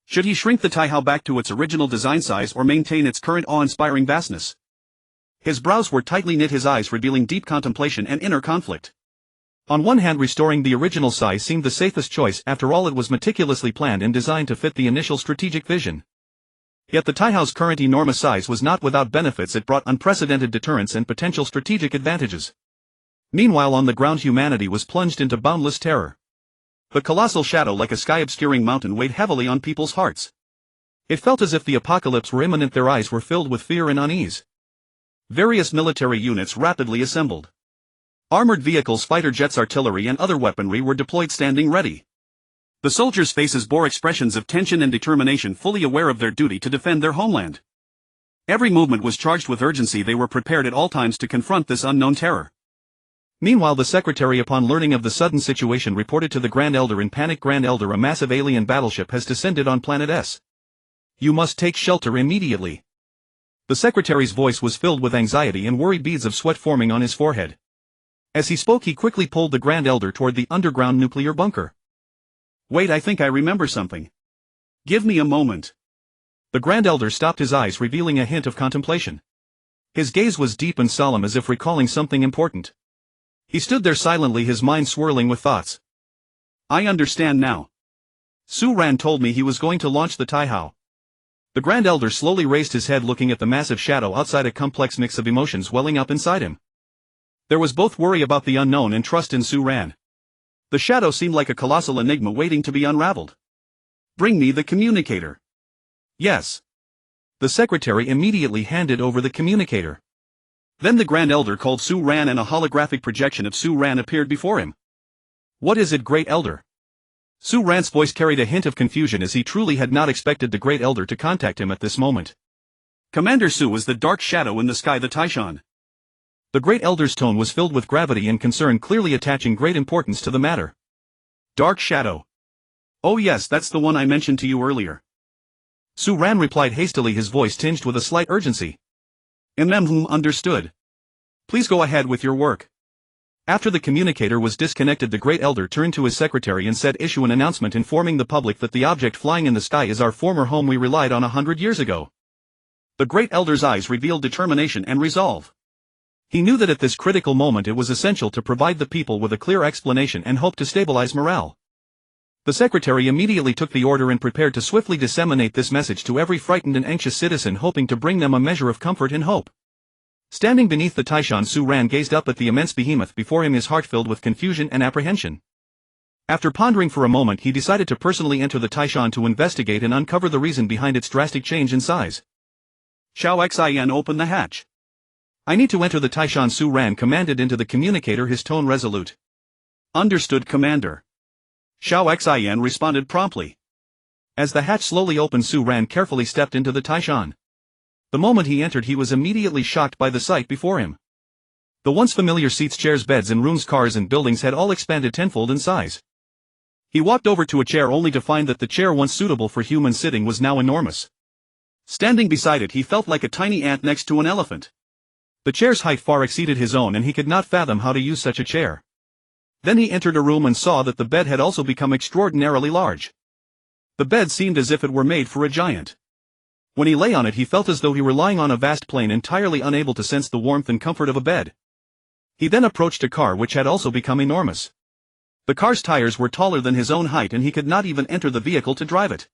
Should he shrink the Taihao back to its original design size or maintain its current awe-inspiring vastness? His brows were tightly knit, his eyes revealing deep contemplation and inner conflict. On one hand, restoring the original size seemed the safest choice, after all it was meticulously planned and designed to fit the initial strategic vision. Yet the Taihao's current enormous size was not without benefits, it brought unprecedented deterrence and potential strategic advantages. Meanwhile, on the ground, humanity was plunged into boundless terror. The colossal shadow, like a sky-obscuring mountain, weighed heavily on people's hearts. It felt as if the apocalypse were imminent, their eyes were filled with fear and unease. Various military units rapidly assembled. Armored vehicles, fighter jets, artillery and other weaponry were deployed, standing ready. The soldiers' faces bore expressions of tension and determination, fully aware of their duty to defend their homeland. Every movement was charged with urgency, they were prepared at all times to confront this unknown terror. Meanwhile, the secretary, upon learning of the sudden situation, reported to the Grand Elder in panic. "Grand Elder, a massive alien battleship has descended on Planet S. You must take shelter immediately." The secretary's voice was filled with anxiety and worry, beads of sweat forming on his forehead. As he spoke, he quickly pulled the Grand Elder toward the underground nuclear bunker. "Wait, I think I remember something. Give me a moment." The Grand Elder stopped, his eyes revealing a hint of contemplation. His gaze was deep and solemn, as if recalling something important. He stood there silently, his mind swirling with thoughts. "I understand now. Su Ran told me he was going to launch the Taihao." The Grand Elder slowly raised his head, looking at the massive shadow outside, a complex mix of emotions welling up inside him. There was both worry about the unknown and trust in Su Ran. The shadow seemed like a colossal enigma waiting to be unraveled. Bring me the communicator. Yes. The secretary immediately handed over the communicator. Then the Grand Elder called Su Ran and a holographic projection of Su Ran appeared before him. What is it, Great Elder? Su Ran's voice carried a hint of confusion as he truly had not expected the Great Elder to contact him at this moment. Commander Su was the dark shadow in the sky, the Taishan. The Great Elder's tone was filled with gravity and concern, clearly attaching great importance to the matter. Dark shadow. Oh yes, that's the one I mentioned to you earlier. Su Ran replied hastily, his voice tinged with a slight urgency. Understood. Please go ahead with your work. After the communicator was disconnected, the Great Elder turned to his secretary and said, issue an announcement informing the public that the object flying in the sky is our former home we relied on 100 years ago. The Great Elder's eyes revealed determination and resolve. He knew that at this critical moment it was essential to provide the people with a clear explanation and hope to stabilize morale. The secretary immediately took the order and prepared to swiftly disseminate this message to every frightened and anxious citizen, hoping to bring them a measure of comfort and hope. Standing beneath the Taishan, Su Ran gazed up at the immense behemoth before him, his heart filled with confusion and apprehension. After pondering for a moment, he decided to personally enter the Taishan to investigate and uncover the reason behind its drastic change in size. Xiao Xin, open the hatch. I need to enter the Taishan, Su Ran commanded into the communicator, his tone resolute. Understood, Commander. Xiao Xin responded promptly. As the hatch slowly opened, Su Ran carefully stepped into the Taishan. The moment he entered, he was immediately shocked by the sight before him. The once familiar seats, chairs, beds and rooms, cars and buildings had all expanded tenfold in size. He walked over to a chair only to find that the chair once suitable for human sitting was now enormous. Standing beside it, he felt like a tiny ant next to an elephant. The chair's height far exceeded his own and he could not fathom how to use such a chair. Then he entered a room and saw that the bed had also become extraordinarily large. The bed seemed as if it were made for a giant. When he lay on it, he felt as though he were lying on a vast plain, entirely unable to sense the warmth and comfort of a bed. He then approached a car which had also become enormous. The car's tires were taller than his own height and he could not even enter the vehicle to drive it.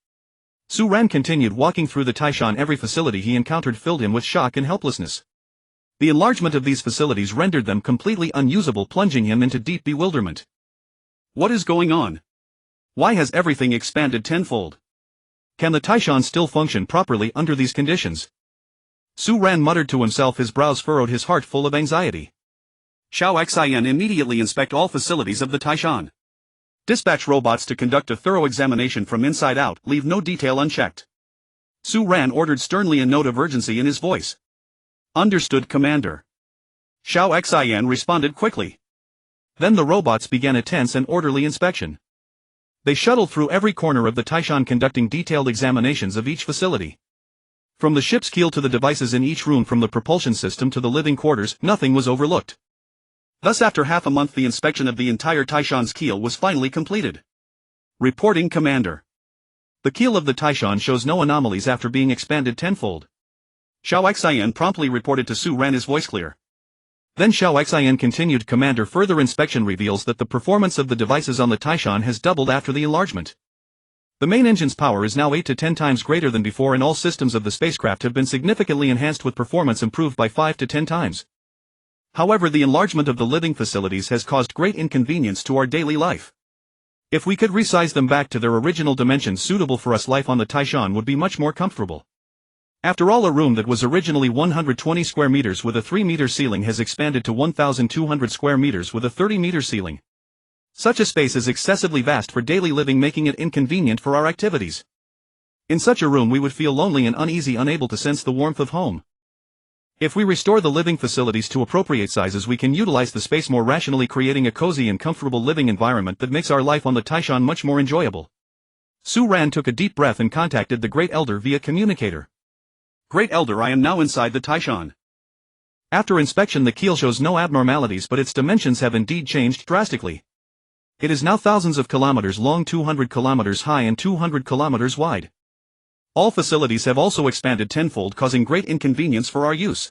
Su Ran continued walking through the Taishan. Every facility he encountered filled him with shock and helplessness. The enlargement of these facilities rendered them completely unusable, plunging him into deep bewilderment. What is going on? Why has everything expanded tenfold? Can the Taishan still function properly under these conditions? Su Ran muttered to himself, his brows furrowed, his heart full of anxiety. Xiao Xin, immediately inspect all facilities of the Taishan. Dispatch robots to conduct a thorough examination from inside out, leave no detail unchecked. Su Ran ordered sternly, a note of urgency in his voice. Understood, Commander. Xiao Xin responded quickly. Then the robots began a tense and orderly inspection. They shuttled through every corner of the Taishan, conducting detailed examinations of each facility. From the ship's keel to the devices in each room, from the propulsion system to the living quarters, nothing was overlooked. Thus, after half a month, the inspection of the entire Taishan's keel was finally completed. Reporting, Commander. The keel of the Taishan shows no anomalies after being expanded tenfold. Xiao Xin promptly reported to Su Ran, his voice clear. Then Xiao Xin continued, Commander, further inspection reveals that the performance of the devices on the Taishan has doubled after the enlargement. The main engine's power is now 8 to 10 times greater than before, and all systems of the spacecraft have been significantly enhanced, with performance improved by 5 to 10 times. However, the enlargement of the living facilities has caused great inconvenience to our daily life. If we could resize them back to their original dimensions suitable for us, life on the Taishan would be much more comfortable. After all, a room that was originally 120 square meters with a 3-meter ceiling has expanded to 1,200 square meters with a 30-meter ceiling. Such a space is excessively vast for daily living, making it inconvenient for our activities. In such a room we would feel lonely and uneasy, unable to sense the warmth of home. If we restore the living facilities to appropriate sizes, we can utilize the space more rationally, creating a cozy and comfortable living environment that makes our life on the Taishan much more enjoyable. Su Ran took a deep breath and contacted the Great Elder via communicator. Great Elder, I am now inside the Taishan. After inspection, the keel shows no abnormalities, but its dimensions have indeed changed drastically. It is now thousands of kilometers long, 200 kilometers high and 200 kilometers wide. All facilities have also expanded tenfold, causing great inconvenience for our use.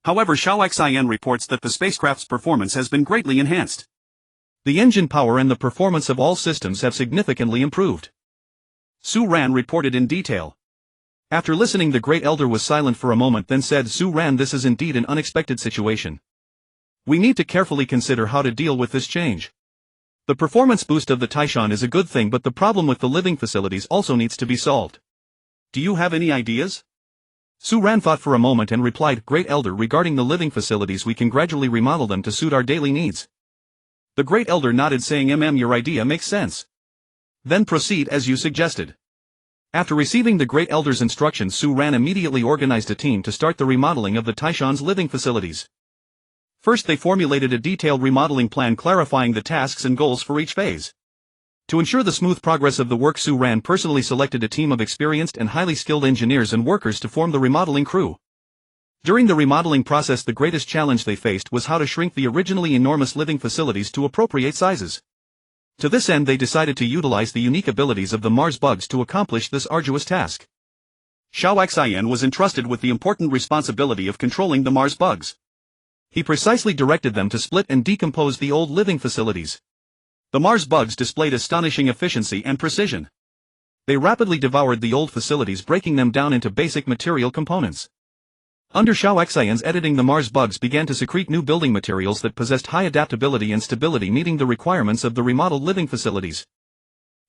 However, Xiao Xin reports that the spacecraft's performance has been greatly enhanced. The engine power and the performance of all systems have significantly improved. Su Ran reported in detail. After listening, the Great Elder was silent for a moment, then said, Su Ran, this is indeed an unexpected situation. We need to carefully consider how to deal with this change. The performance boost of the Taishan is a good thing, but the problem with the living facilities also needs to be solved. Do you have any ideas? Su Ran thought for a moment and replied, Great Elder, regarding the living facilities, we can gradually remodel them to suit our daily needs. The Great Elder nodded, saying, Your idea makes sense. Then proceed as you suggested. After receiving the Great Elder's instructions, Su Ran immediately organized a team to start the remodeling of the Taishan's living facilities. First, they formulated a detailed remodeling plan clarifying the tasks and goals for each phase. To ensure the smooth progress of the work, Su Ran personally selected a team of experienced and highly skilled engineers and workers to form the remodeling crew. During the remodeling process, the greatest challenge they faced was how to shrink the originally enormous living facilities to appropriate sizes. To this end, they decided to utilize the unique abilities of the Mars bugs to accomplish this arduous task. Xiao Xian was entrusted with the important responsibility of controlling the Mars bugs. He precisely directed them to split and decompose the old living facilities. The Mars bugs displayed astonishing efficiency and precision. They rapidly devoured the old facilities, breaking them down into basic material components. Under Xiao Xian's editing, the Mars bugs began to secrete new building materials that possessed high adaptability and stability, meeting the requirements of the remodeled living facilities.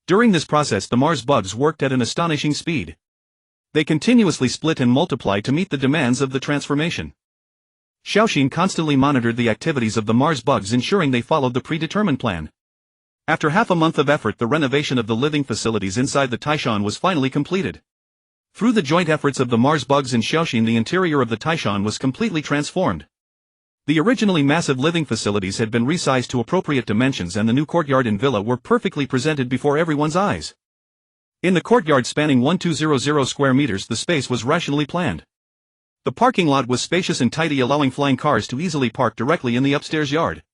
During this process, the Mars bugs worked at an astonishing speed. They continuously split and multiplied to meet the demands of the transformation. Xiaoxin constantly monitored the activities of the Mars bugs, ensuring they followed the predetermined plan. After half a month of effort, the renovation of the living facilities inside the Taishan was finally completed. Through the joint efforts of the Mars bugs and Xiaoxin, the interior of the Taishan was completely transformed. The originally massive living facilities had been resized to appropriate dimensions, and the new courtyard and villa were perfectly presented before everyone's eyes. In the courtyard, spanning 1200 square meters, the space was rationally planned. The parking lot was spacious and tidy, allowing flying cars to easily park directly in the upstairs yard.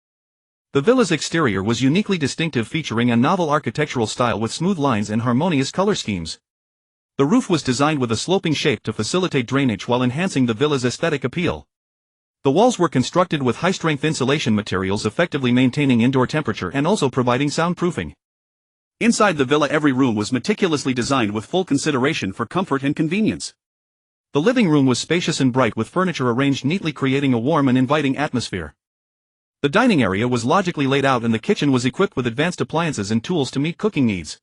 The villa's exterior was uniquely distinctive, featuring a novel architectural style with smooth lines and harmonious color schemes. The roof was designed with a sloping shape to facilitate drainage while enhancing the villa's aesthetic appeal. The walls were constructed with high-strength insulation materials, effectively maintaining indoor temperature and also providing soundproofing. Inside the villa, every room was meticulously designed with full consideration for comfort and convenience. The living room was spacious and bright, with furniture arranged neatly, creating a warm and inviting atmosphere. The dining area was logically laid out, and the kitchen was equipped with advanced appliances and tools to meet cooking needs.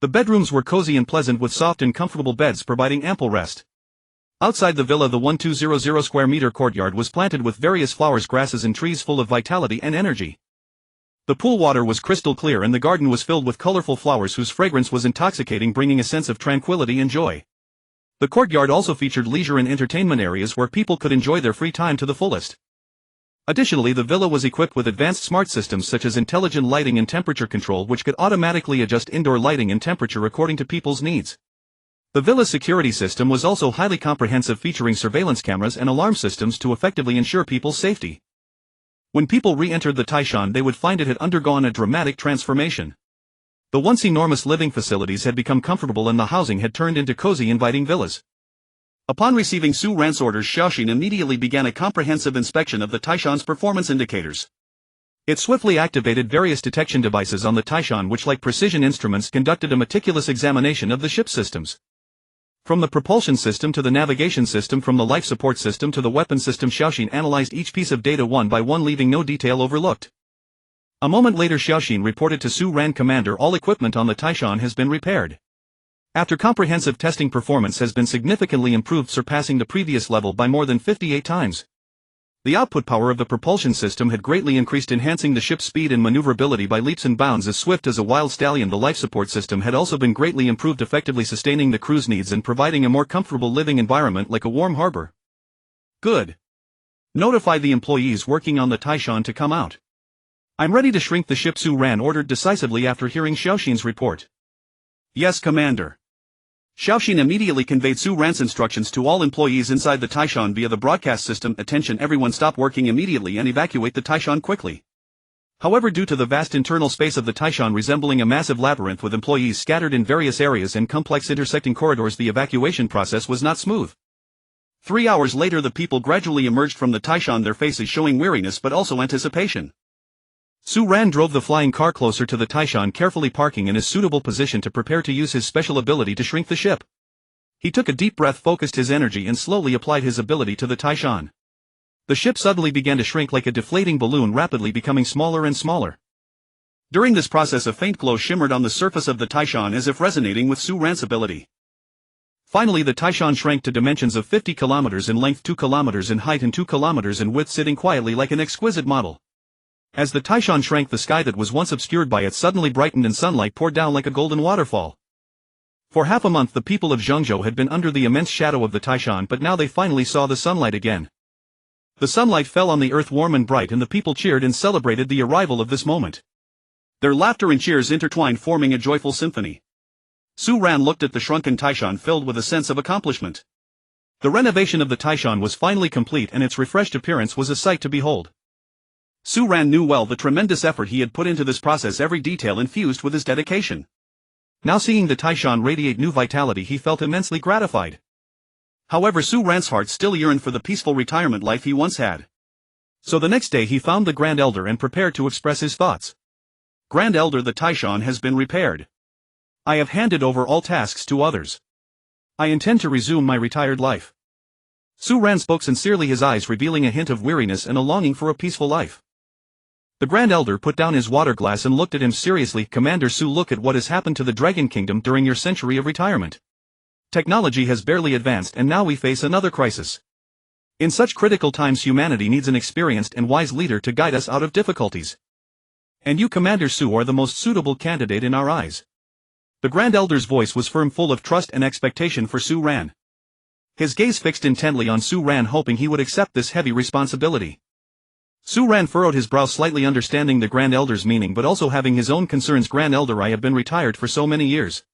The bedrooms were cozy and pleasant, with soft and comfortable beds providing ample rest. Outside the villa, the 1200 square meter courtyard was planted with various flowers, grasses and trees full of vitality and energy. The pool water was crystal clear, and the garden was filled with colorful flowers whose fragrance was intoxicating, bringing a sense of tranquility and joy. The courtyard also featured leisure and entertainment areas where people could enjoy their free time to the fullest. Additionally, the villa was equipped with advanced smart systems such as intelligent lighting and temperature control, which could automatically adjust indoor lighting and temperature according to people's needs. The villa's security system was also highly comprehensive, featuring surveillance cameras and alarm systems to effectively ensure people's safety. When people re-entered the Taishan, they would find it had undergone a dramatic transformation. The once enormous living facilities had become comfortable, and the housing had turned into cozy, inviting villas. Upon receiving Su Ran's orders, Xiaoxin immediately began a comprehensive inspection of the Taishan's performance indicators. It swiftly activated various detection devices on the Taishan, which, like precision instruments, conducted a meticulous examination of the ship's systems. From the propulsion system to the navigation system, from the life support system to the weapon system, Xiaoxin analyzed each piece of data one by one, leaving no detail overlooked. A moment later, Xiaoxin reported to Su Ran, Commander, all equipment on the Taishan has been repaired. After comprehensive testing, performance has been significantly improved, surpassing the previous level by more than 58 times. The output power of the propulsion system had greatly increased, enhancing the ship's speed and maneuverability by leaps and bounds, as swift as a wild stallion. The life support system had also been greatly improved, effectively sustaining the crew's needs and providing a more comfortable living environment like a warm harbor. Good. Notify the employees working on the Taishan to come out. I'm ready to shrink the ship, Su Ran ordered decisively after hearing Xiaoxin's report. Yes, Commander. Xiaoxin immediately conveyed Su Ran's instructions to all employees inside the Taishan via the broadcast system. Attention everyone, stop working immediately and evacuate the Taishan quickly. However, due to the vast internal space of the Taishan resembling a massive labyrinth with employees scattered in various areas and complex intersecting corridors, the evacuation process was not smooth. 3 hours later, the people gradually emerged from the Taishan, their faces showing weariness but also anticipation. Su Ran drove the flying car closer to the Taishan, carefully parking in a suitable position to prepare to use his special ability to shrink the ship. He took a deep breath, focused his energy and slowly applied his ability to the Taishan. The ship suddenly began to shrink like a deflating balloon, rapidly becoming smaller and smaller. During this process a faint glow shimmered on the surface of the Taishan as if resonating with Su Ran's ability. Finally the Taishan shrank to dimensions of 50 kilometers in length, 2 kilometers in height and 2 kilometers in width, sitting quietly like an exquisite model. As the Taishan shrank, the sky that was once obscured by it suddenly brightened and sunlight poured down like a golden waterfall. For half a month the people of Zhengzhou had been under the immense shadow of the Taishan, but now they finally saw the sunlight again. The sunlight fell on the earth warm and bright, and the people cheered and celebrated the arrival of this moment. Their laughter and cheers intertwined, forming a joyful symphony. Su Ran looked at the shrunken Taishan filled with a sense of accomplishment. The renovation of the Taishan was finally complete and its refreshed appearance was a sight to behold. Su Ran knew well the tremendous effort he had put into this process, every detail infused with his dedication. Now seeing the Taishan radiate new vitality, he felt immensely gratified. However, Su Ran's heart still yearned for the peaceful retirement life he once had. So the next day he found the Grand Elder and prepared to express his thoughts. Grand Elder, the Taishan has been repaired. I have handed over all tasks to others. I intend to resume my retired life. Su Ran spoke sincerely, his eyes revealing a hint of weariness and a longing for a peaceful life. The Grand Elder put down his water glass and looked at him seriously. Commander Su, look at what has happened to the Dragon Kingdom during your century of retirement. Technology has barely advanced and now we face another crisis. In such critical times humanity needs an experienced and wise leader to guide us out of difficulties. And you, Commander Su, are the most suitable candidate in our eyes. The Grand Elder's voice was firm, full of trust and expectation for Su Ran. His gaze fixed intently on Su Ran, hoping he would accept this heavy responsibility. Su Ran furrowed his brow slightly, understanding the Grand Elder's meaning but also having his own concerns. Grand Elder, I have been retired for so many years.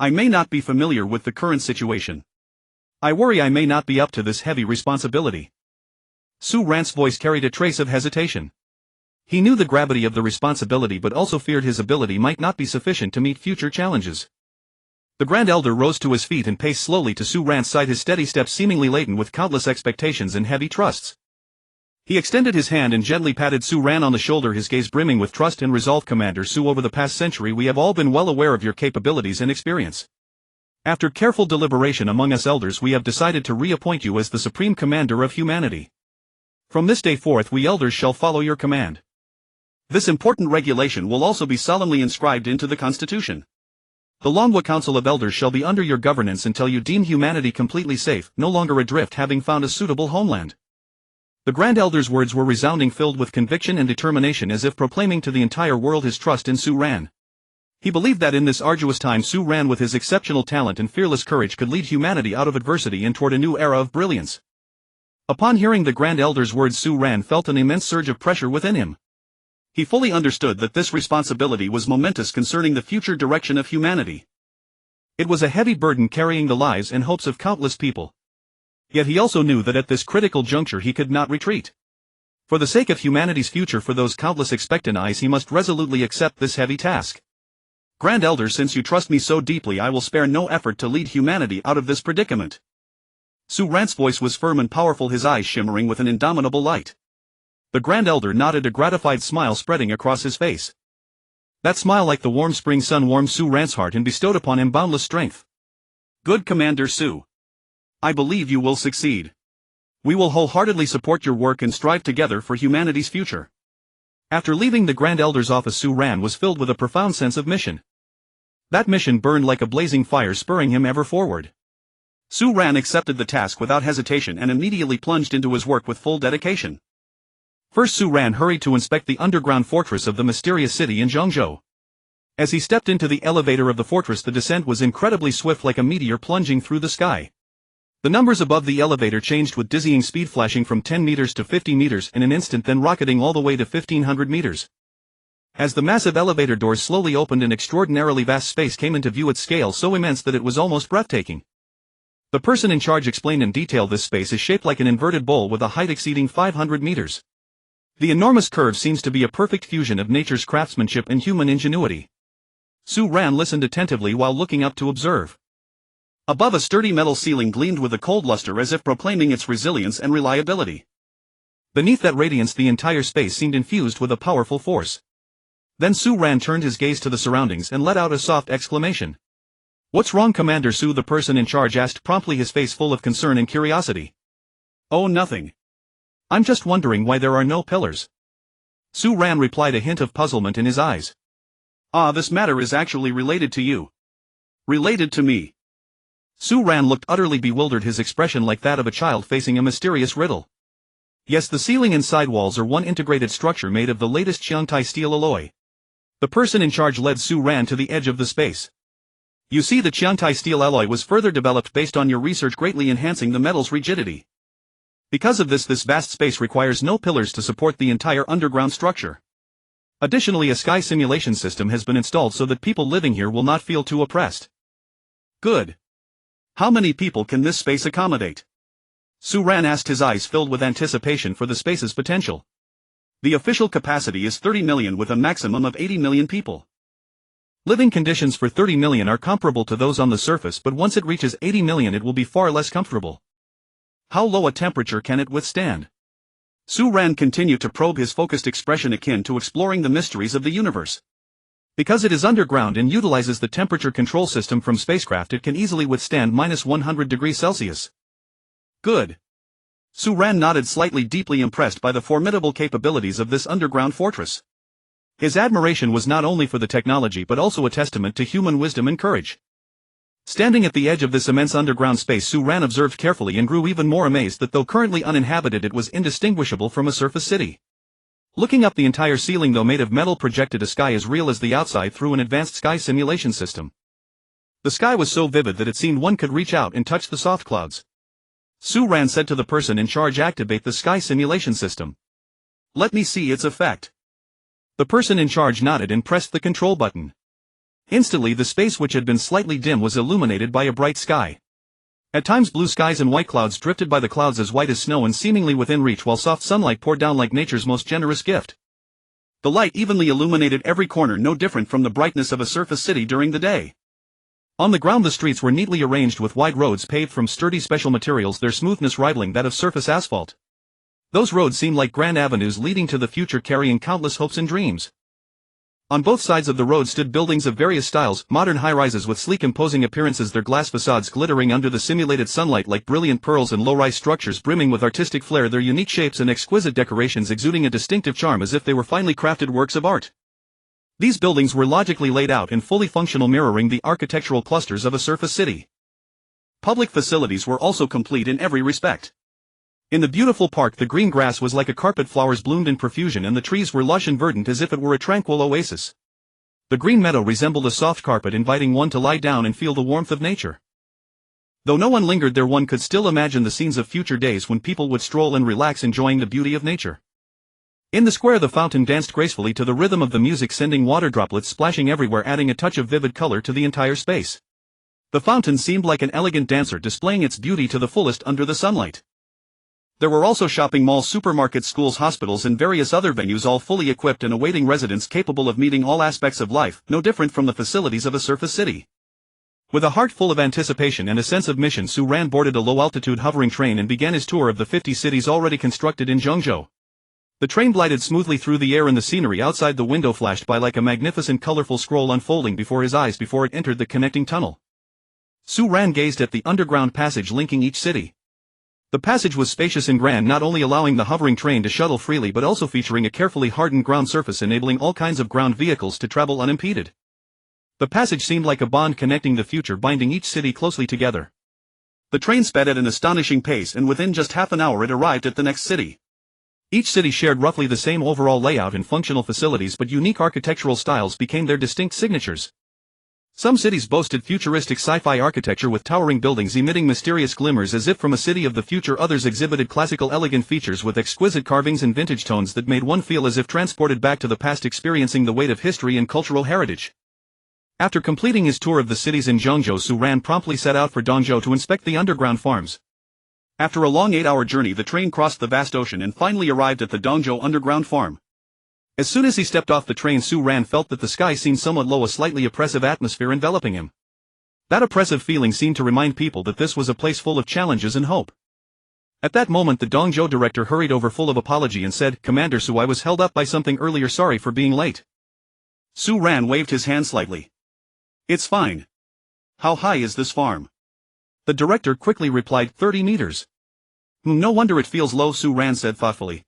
I may not be familiar with the current situation. I worry I may not be up to this heavy responsibility. Su Ran's voice carried a trace of hesitation. He knew the gravity of the responsibility but also feared his ability might not be sufficient to meet future challenges. The Grand Elder rose to his feet and paced slowly to Su Ran's side, his steady steps seemingly laden with countless expectations and heavy trusts. He extended his hand and gently patted Su Ran on the shoulder, his gaze brimming with trust and resolve. Commander Su, over the past century we have all been well aware of your capabilities and experience. After careful deliberation among us elders, we have decided to reappoint you as the Supreme Commander of humanity. From this day forth we elders shall follow your command. This important regulation will also be solemnly inscribed into the Constitution. The Longwa Council of Elders shall be under your governance until you deem humanity completely safe, no longer adrift, having found a suitable homeland. The Grand Elder's words were resounding, filled with conviction and determination, as if proclaiming to the entire world his trust in Su Ran. He believed that in this arduous time Su Ran, with his exceptional talent and fearless courage, could lead humanity out of adversity and toward a new era of brilliance. Upon hearing the Grand Elder's words, Su Ran felt an immense surge of pressure within him. He fully understood that this responsibility was momentous concerning the future direction of humanity. It was a heavy burden carrying the lives and hopes of countless people. Yet he also knew that at this critical juncture he could not retreat. For the sake of humanity's future, for those countless expectant eyes, he must resolutely accept this heavy task. Grand Elder, since you trust me so deeply, I will spare no effort to lead humanity out of this predicament. Su Ran's voice was firm and powerful, his eyes shimmering with an indomitable light. The Grand Elder nodded, a gratified smile spreading across his face. That smile, like the warm spring sun, warmed Su Ran's heart and bestowed upon him boundless strength. Good, Commander Su. I believe you will succeed. We will wholeheartedly support your work and strive together for humanity's future. After leaving the Grand Elder's office, Su Ran was filled with a profound sense of mission. That mission burned like a blazing fire, spurring him ever forward. Su Ran accepted the task without hesitation and immediately plunged into his work with full dedication. First, Su Ran hurried to inspect the underground fortress of the mysterious city in Zhengzhou. As he stepped into the elevator of the fortress, the descent was incredibly swift, like a meteor plunging through the sky. The numbers above the elevator changed with dizzying speed, flashing from 10 meters to 50 meters in an instant, then rocketing all the way to 1500 meters. As the massive elevator doors slowly opened, an extraordinarily vast space came into view, its scale so immense that it was almost breathtaking. The person in charge explained in detail, this space is shaped like an inverted bowl with a height exceeding 500 meters. The enormous curve seems to be a perfect fusion of nature's craftsmanship and human ingenuity. Su Ran listened attentively while looking up to observe. Above, a sturdy metal ceiling gleamed with a cold luster, as if proclaiming its resilience and reliability. Beneath that radiance, the entire space seemed infused with a powerful force. Then Su Ran turned his gaze to the surroundings and let out a soft exclamation. What's wrong, Commander Su? The person in charge asked promptly, his face full of concern and curiosity. Oh, nothing. I'm just wondering why there are no pillars. Su Ran replied, a hint of puzzlement in his eyes. Ah, this matter is actually related to you. Related to me. Su Ran looked utterly bewildered, his expression like that of a child facing a mysterious riddle. Yes, the ceiling and side walls are one integrated structure made of the latest Qiangtai steel alloy. The person in charge led Su Ran to the edge of the space. You see, the Qiangtai steel alloy was further developed based on your research, greatly enhancing the metal's rigidity. Because of this vast space requires no pillars to support the entire underground structure. Additionally, a sky simulation system has been installed so that people living here will not feel too oppressed. Good. How many people can this space accommodate? Su Ran asked, his eyes filled with anticipation for the space's potential. The official capacity is 30 million with a maximum of 80 million people. Living conditions for 30 million are comparable to those on the surface, but once it reaches 80 million it will be far less comfortable. How low a temperature can it withstand? Su Ran continued to probe, his focused expression akin to exploring the mysteries of the universe. Because it is underground and utilizes the temperature control system from spacecraft, it can easily withstand -100 degrees Celsius. Good. Su Ran nodded slightly, deeply impressed by the formidable capabilities of this underground fortress. His admiration was not only for the technology but also a testament to human wisdom and courage. Standing at the edge of this immense underground space, Su Ran observed carefully and grew even more amazed that though currently uninhabited, it was indistinguishable from a surface city. Looking up, the entire ceiling, though made of metal, projected a sky as real as the outside through an advanced sky simulation system. The sky was so vivid that it seemed one could reach out and touch the soft clouds. Su Ran said to the person in charge, activate the sky simulation system. Let me see its effect. The person in charge nodded and pressed the control button. Instantly, the space, which had been slightly dim, was illuminated by a bright sky. At times blue skies and white clouds drifted by, the clouds as white as snow and seemingly within reach, while soft sunlight poured down like nature's most generous gift. The light evenly illuminated every corner, no different from the brightness of a surface city during the day. On the ground, the streets were neatly arranged with wide roads paved from sturdy special materials, their smoothness rivaling that of surface asphalt. Those roads seemed like grand avenues leading to the future, carrying countless hopes and dreams. On both sides of the road stood buildings of various styles, modern high-rises with sleek imposing appearances, their glass facades glittering under the simulated sunlight like brilliant pearls, and low-rise structures brimming with artistic flair, their unique shapes and exquisite decorations exuding a distinctive charm as if they were finely crafted works of art. These buildings were logically laid out and fully functional, mirroring the architectural clusters of a surface city. Public facilities were also complete in every respect. In the beautiful park, the green grass was like a carpet, flowers bloomed in profusion, and the trees were lush and verdant as if it were a tranquil oasis. The green meadow resembled a soft carpet, inviting one to lie down and feel the warmth of nature. Though no one lingered there, one could still imagine the scenes of future days when people would stroll and relax, enjoying the beauty of nature. In the square, the fountain danced gracefully to the rhythm of the music, sending water droplets splashing everywhere, adding a touch of vivid color to the entire space. The fountain seemed like an elegant dancer, displaying its beauty to the fullest under the sunlight. There were also shopping malls, supermarkets, schools, hospitals, and various other venues, all fully equipped and awaiting residents capable of meeting all aspects of life, no different from the facilities of a surface city. With a heart full of anticipation and a sense of mission, Su Ran boarded a low-altitude hovering train and began his tour of the 50 cities already constructed in Zhengzhou. The train glided smoothly through the air, and the scenery outside the window flashed by like a magnificent colorful scroll unfolding before his eyes before it entered the connecting tunnel. Su Ran gazed at the underground passage linking each city. The passage was spacious and grand, not only allowing the hovering train to shuttle freely but also featuring a carefully hardened ground surface enabling all kinds of ground vehicles to travel unimpeded. The passage seemed like a bond connecting the future, binding each city closely together. The train sped at an astonishing pace, and within just half an hour it arrived at the next city. Each city shared roughly the same overall layout and functional facilities, but unique architectural styles became their distinct signatures. Some cities boasted futuristic sci-fi architecture with towering buildings emitting mysterious glimmers as if from a city of the future. Others exhibited classical elegant features with exquisite carvings and vintage tones that made one feel as if transported back to the past, experiencing the weight of history and cultural heritage. After completing his tour of the cities in Zhengzhou, Su Ran promptly set out for Dongzhou to inspect the underground farms. After a long 8-hour journey, the train crossed the vast ocean and finally arrived at the Dongzhou underground farm. As soon as he stepped off the train, Su Ran felt that the sky seemed somewhat low, a slightly oppressive atmosphere enveloping him. That oppressive feeling seemed to remind people that this was a place full of challenges and hope. At that moment, the Dongzhou director hurried over full of apology and said, "Commander Su, I was held up by something earlier, sorry for being late." Su Ran waved his hand slightly. "It's fine. How high is this farm?" The director quickly replied, 30 meters. No wonder it feels low," Su Ran said thoughtfully.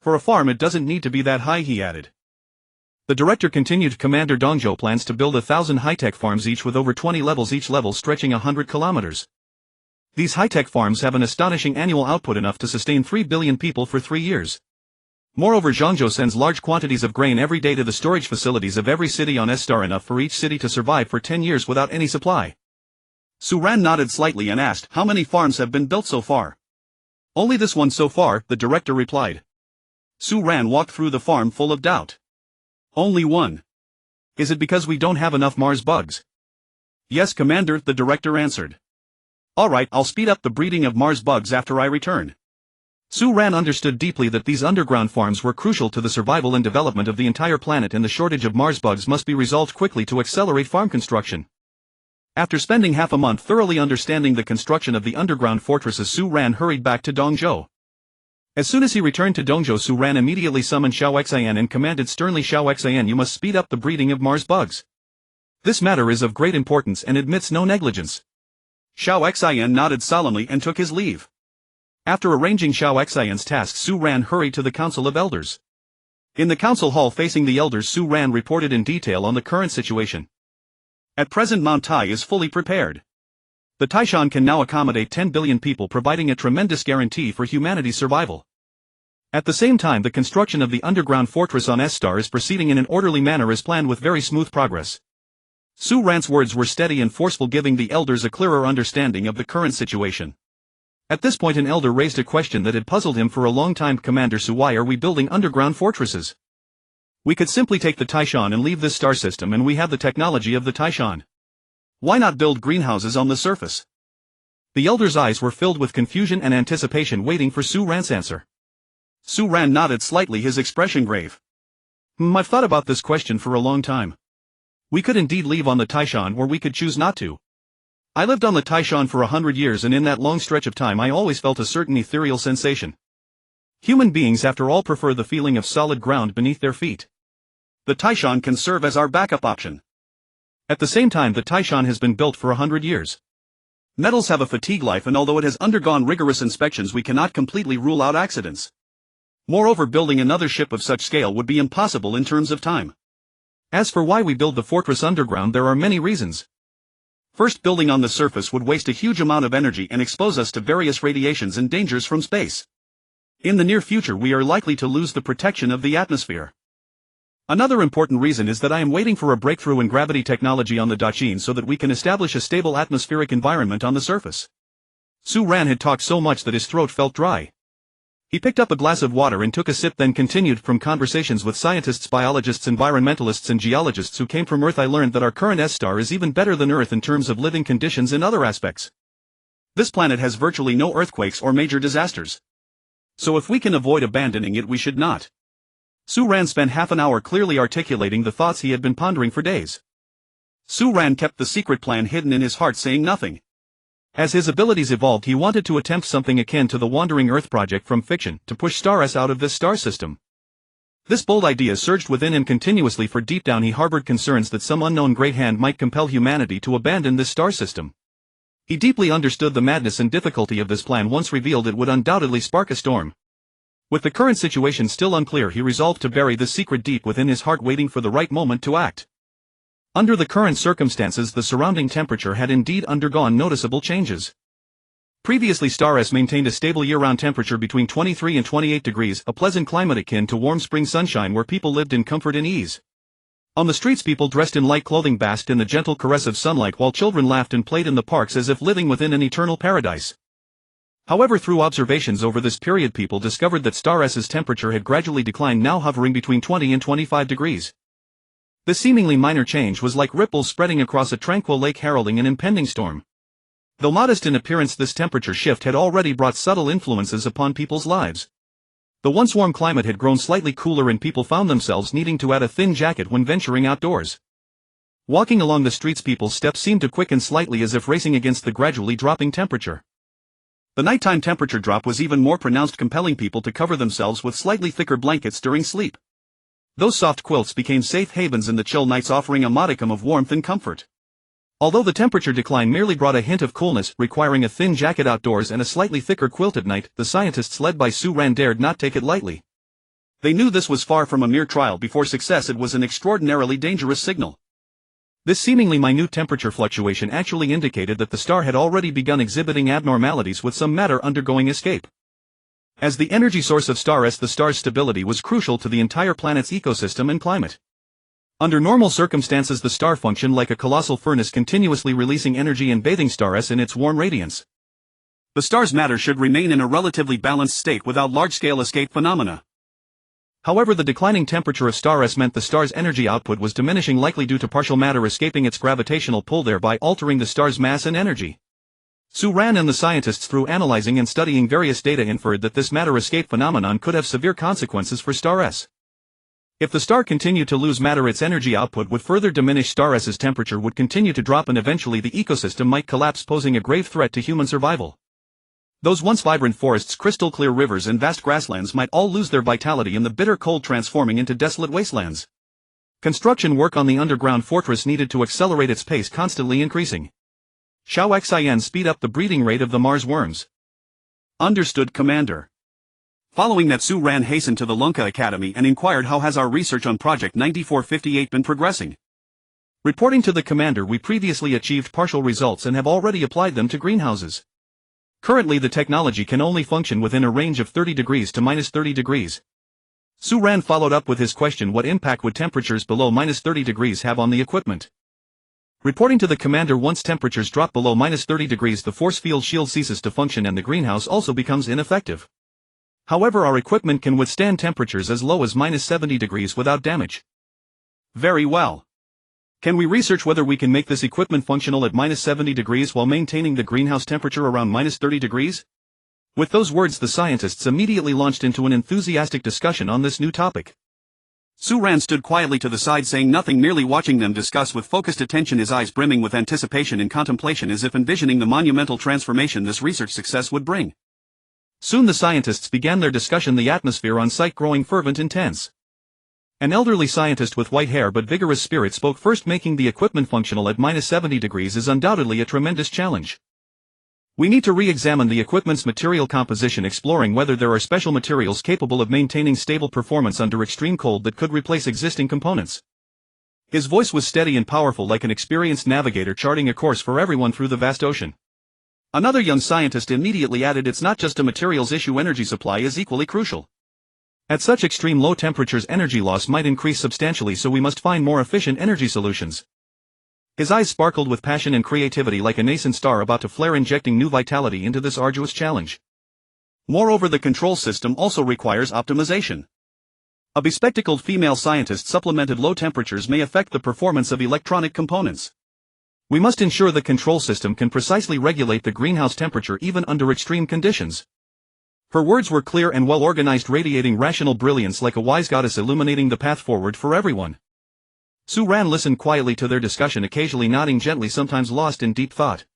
For a farm it doesn't need to be that high, he added. The director continued. Commander Dongzhou plans to build 1,000 high-tech farms, each with over 20 levels, each level stretching 100 kilometers. These high-tech farms have an astonishing annual output, enough to sustain 3 billion people for 3 years. Moreover, Zhangzhou sends large quantities of grain every day to the storage facilities of every city on S-Star, enough for each city to survive for 10 years without any supply. Su Ran nodded slightly and asked, how many farms have been built so far? Only this one so far, the director replied. Su Ran walked through the farm full of doubt. Only one. Is it because we don't have enough Mars bugs? Yes, Commander, the director answered. Alright, I'll speed up the breeding of Mars bugs after I return. Su Ran understood deeply that these underground farms were crucial to the survival and development of the entire planet, and the shortage of Mars bugs must be resolved quickly to accelerate farm construction. After spending half a month thoroughly understanding the construction of the underground fortresses, Su Ran hurried back to Dongzhou. As soon as he returned to Dongzhou, Su Ran immediately summoned Xiao Xian and commanded sternly, Xiao Xian, you must speed up the breeding of Mars bugs. This matter is of great importance and admits no negligence. Xiao Xian nodded solemnly and took his leave. After arranging Xiao Xian's tasks, Su Ran hurried to the Council of Elders. In the council hall facing the elders, Su Ran reported in detail on the current situation. At present, Mount Tai is fully prepared. The Taishan can now accommodate 10 billion people, providing a tremendous guarantee for humanity's survival. At the same time, the construction of the underground fortress on S-Star is proceeding in an orderly manner as planned, with very smooth progress. Su Ran's words were steady and forceful, giving the elders a clearer understanding of the current situation. At this point, an elder raised a question that had puzzled him for a long time. Commander Su, why are we building underground fortresses? We could simply take the Taishan and leave this star system, and we have the technology of the Taishan. Why not build greenhouses on the surface? The elder's eyes were filled with confusion and anticipation, waiting for Su Ran's answer. Su Ran nodded slightly, his expression grave. I've thought about this question for a long time. We could indeed leave on the Taishan, or we could choose not to. I lived on the Taishan for 100 years, and in that long stretch of time I always felt a certain ethereal sensation. Human beings, after all, prefer the feeling of solid ground beneath their feet. The Taishan can serve as our backup option. At the same time, the Taishan has been built for 100 years. Metals have a fatigue life, and although it has undergone rigorous inspections, we cannot completely rule out accidents. Moreover, building another ship of such scale would be impossible in terms of time. As for why we build the fortress underground, there are many reasons. First, building on the surface would waste a huge amount of energy and expose us to various radiations and dangers from space. In the near future, we are likely to lose the protection of the atmosphere. Another important reason is that I am waiting for a breakthrough in gravity technology on the Daqin so that we can establish a stable atmospheric environment on the surface. Su Ran had talked so much that his throat felt dry. He picked up a glass of water and took a sip, then continued, from conversations with scientists, biologists, environmentalists and geologists who came from Earth, I learned that our current S-Star is even better than Earth in terms of living conditions and other aspects. This planet has virtually no earthquakes or major disasters. So if we can avoid abandoning it, we should not. Su Ran spent half an hour clearly articulating the thoughts he had been pondering for days. Su Ran kept the secret plan hidden in his heart, saying nothing. As his abilities evolved, he wanted to attempt something akin to the Wandering Earth project from fiction, to push Star-S out of this star system. This bold idea surged within him continuously, for deep down he harbored concerns that some unknown great hand might compel humanity to abandon this star system. He deeply understood the madness and difficulty of this plan. Once revealed, it would undoubtedly spark a storm. With the current situation still unclear, he resolved to bury this secret deep within his heart, waiting for the right moment to act. Under the current circumstances, the surrounding temperature had indeed undergone noticeable changes. Previously, Star-S maintained a stable year-round temperature between 23 and 28 degrees, a pleasant climate akin to warm spring sunshine where people lived in comfort and ease. On the streets, people dressed in light clothing basked in the gentle caress of sunlight, while children laughed and played in the parks as if living within an eternal paradise. However, through observations over this period, people discovered that Star-S's temperature had gradually declined, now hovering between 20 and 25 degrees. This seemingly minor change was like ripples spreading across a tranquil lake, heralding an impending storm. Though modest in appearance, this temperature shift had already brought subtle influences upon people's lives. The once warm climate had grown slightly cooler, and people found themselves needing to add a thin jacket when venturing outdoors. Walking along the streets, people's steps seemed to quicken slightly, as if racing against the gradually dropping temperature. The nighttime temperature drop was even more pronounced, compelling people to cover themselves with slightly thicker blankets during sleep. Those soft quilts became safe havens in the chill nights, offering a modicum of warmth and comfort. Although the temperature decline merely brought a hint of coolness, requiring a thin jacket outdoors and a slightly thicker quilt at night, the scientists led by Su Ran dared not take it lightly. They knew this was far from a mere trial before success. It was an extraordinarily dangerous signal. This seemingly minute temperature fluctuation actually indicated that the star had already begun exhibiting abnormalities with some matter undergoing escape. As the energy source of Star-S, the star's stability was crucial to the entire planet's ecosystem and climate. Under normal circumstances, the star functioned like a colossal furnace, continuously releasing energy and bathing Star-S in its warm radiance. The star's matter should remain in a relatively balanced state without large-scale escape phenomena. However, the declining temperature of Star-S meant the star's energy output was diminishing, likely due to partial matter escaping its gravitational pull, thereby altering the star's mass and energy. Su Ran and the scientists, through analyzing and studying various data, inferred that this matter escape phenomenon could have severe consequences for Star-S. If the star continued to lose matter, its energy output would further diminish. Star-S's temperature would continue to drop, and eventually the ecosystem might collapse, posing a grave threat to human survival. Those once vibrant forests, crystal-clear rivers and vast grasslands might all lose their vitality in the bitter cold, transforming into desolate wastelands. Construction work on the underground fortress needed to accelerate, its pace constantly increasing. Xiao Xian, speed up the breeding rate of the Mars worms. Understood, Commander. Following that, Su Ran hastened to the Lunka Academy and inquired, how has our research on Project 9458 been progressing? Reporting to the Commander, we previously achieved partial results and have already applied them to greenhouses. Currently the technology can only function within a range of 30 degrees to minus 30 degrees. Su Ran followed up with his question, what impact would temperatures below minus 30 degrees have on the equipment? Reporting to the Commander, once temperatures drop below minus 30 degrees, the force field shield ceases to function and the greenhouse also becomes ineffective. However, our equipment can withstand temperatures as low as minus 70 degrees without damage. Very well. Can we research whether we can make this equipment functional at minus 70 degrees while maintaining the greenhouse temperature around minus 30 degrees? With those words, the scientists immediately launched into an enthusiastic discussion on this new topic. Su Ran stood quietly to the side, saying nothing, merely watching them discuss with focused attention, his eyes brimming with anticipation and contemplation, as if envisioning the monumental transformation this research success would bring. Soon the scientists began their discussion, the atmosphere on site growing fervent, intense. An elderly scientist with white hair but vigorous spirit spoke first. Making the equipment functional at minus 70 degrees is undoubtedly a tremendous challenge. We need to re-examine the equipment's material composition, exploring whether there are special materials capable of maintaining stable performance under extreme cold that could replace existing components. His voice was steady and powerful, like an experienced navigator charting a course for everyone through the vast ocean. Another young scientist immediately added, it's not just a materials issue, energy supply is equally crucial. At such extreme low temperatures, energy loss might increase substantially, so we must find more efficient energy solutions. His eyes sparkled with passion and creativity, like a nascent star about to flare, injecting new vitality into this arduous challenge. Moreover, the control system also requires optimization. A bespectacled female scientist supplemented, low temperatures may affect the performance of electronic components. We must ensure the control system can precisely regulate the greenhouse temperature even under extreme conditions. Her words were clear and well organized, radiating rational brilliance like a wise goddess, illuminating the path forward for everyone. Su Ran listened quietly to their discussion, occasionally nodding gently, sometimes lost in deep thought.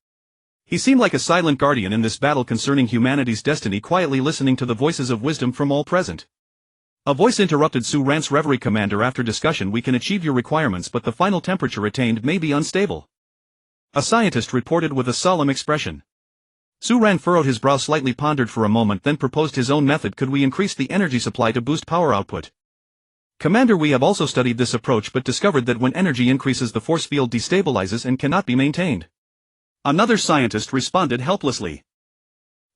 He seemed like a silent guardian in this battle concerning humanity's destiny, quietly listening to the voices of wisdom from all present. A voice interrupted Su Ran's reverie. Commander, after discussion we can achieve your requirements, but the final temperature attained may be unstable. A scientist reported with a solemn expression. Su Ran furrowed his brow slightly, pondered for a moment, then proposed his own method. Could we increase the energy supply to boost power output? Commander, we have also studied this approach but discovered that when energy increases, the force field destabilizes and cannot be maintained. Another scientist responded helplessly.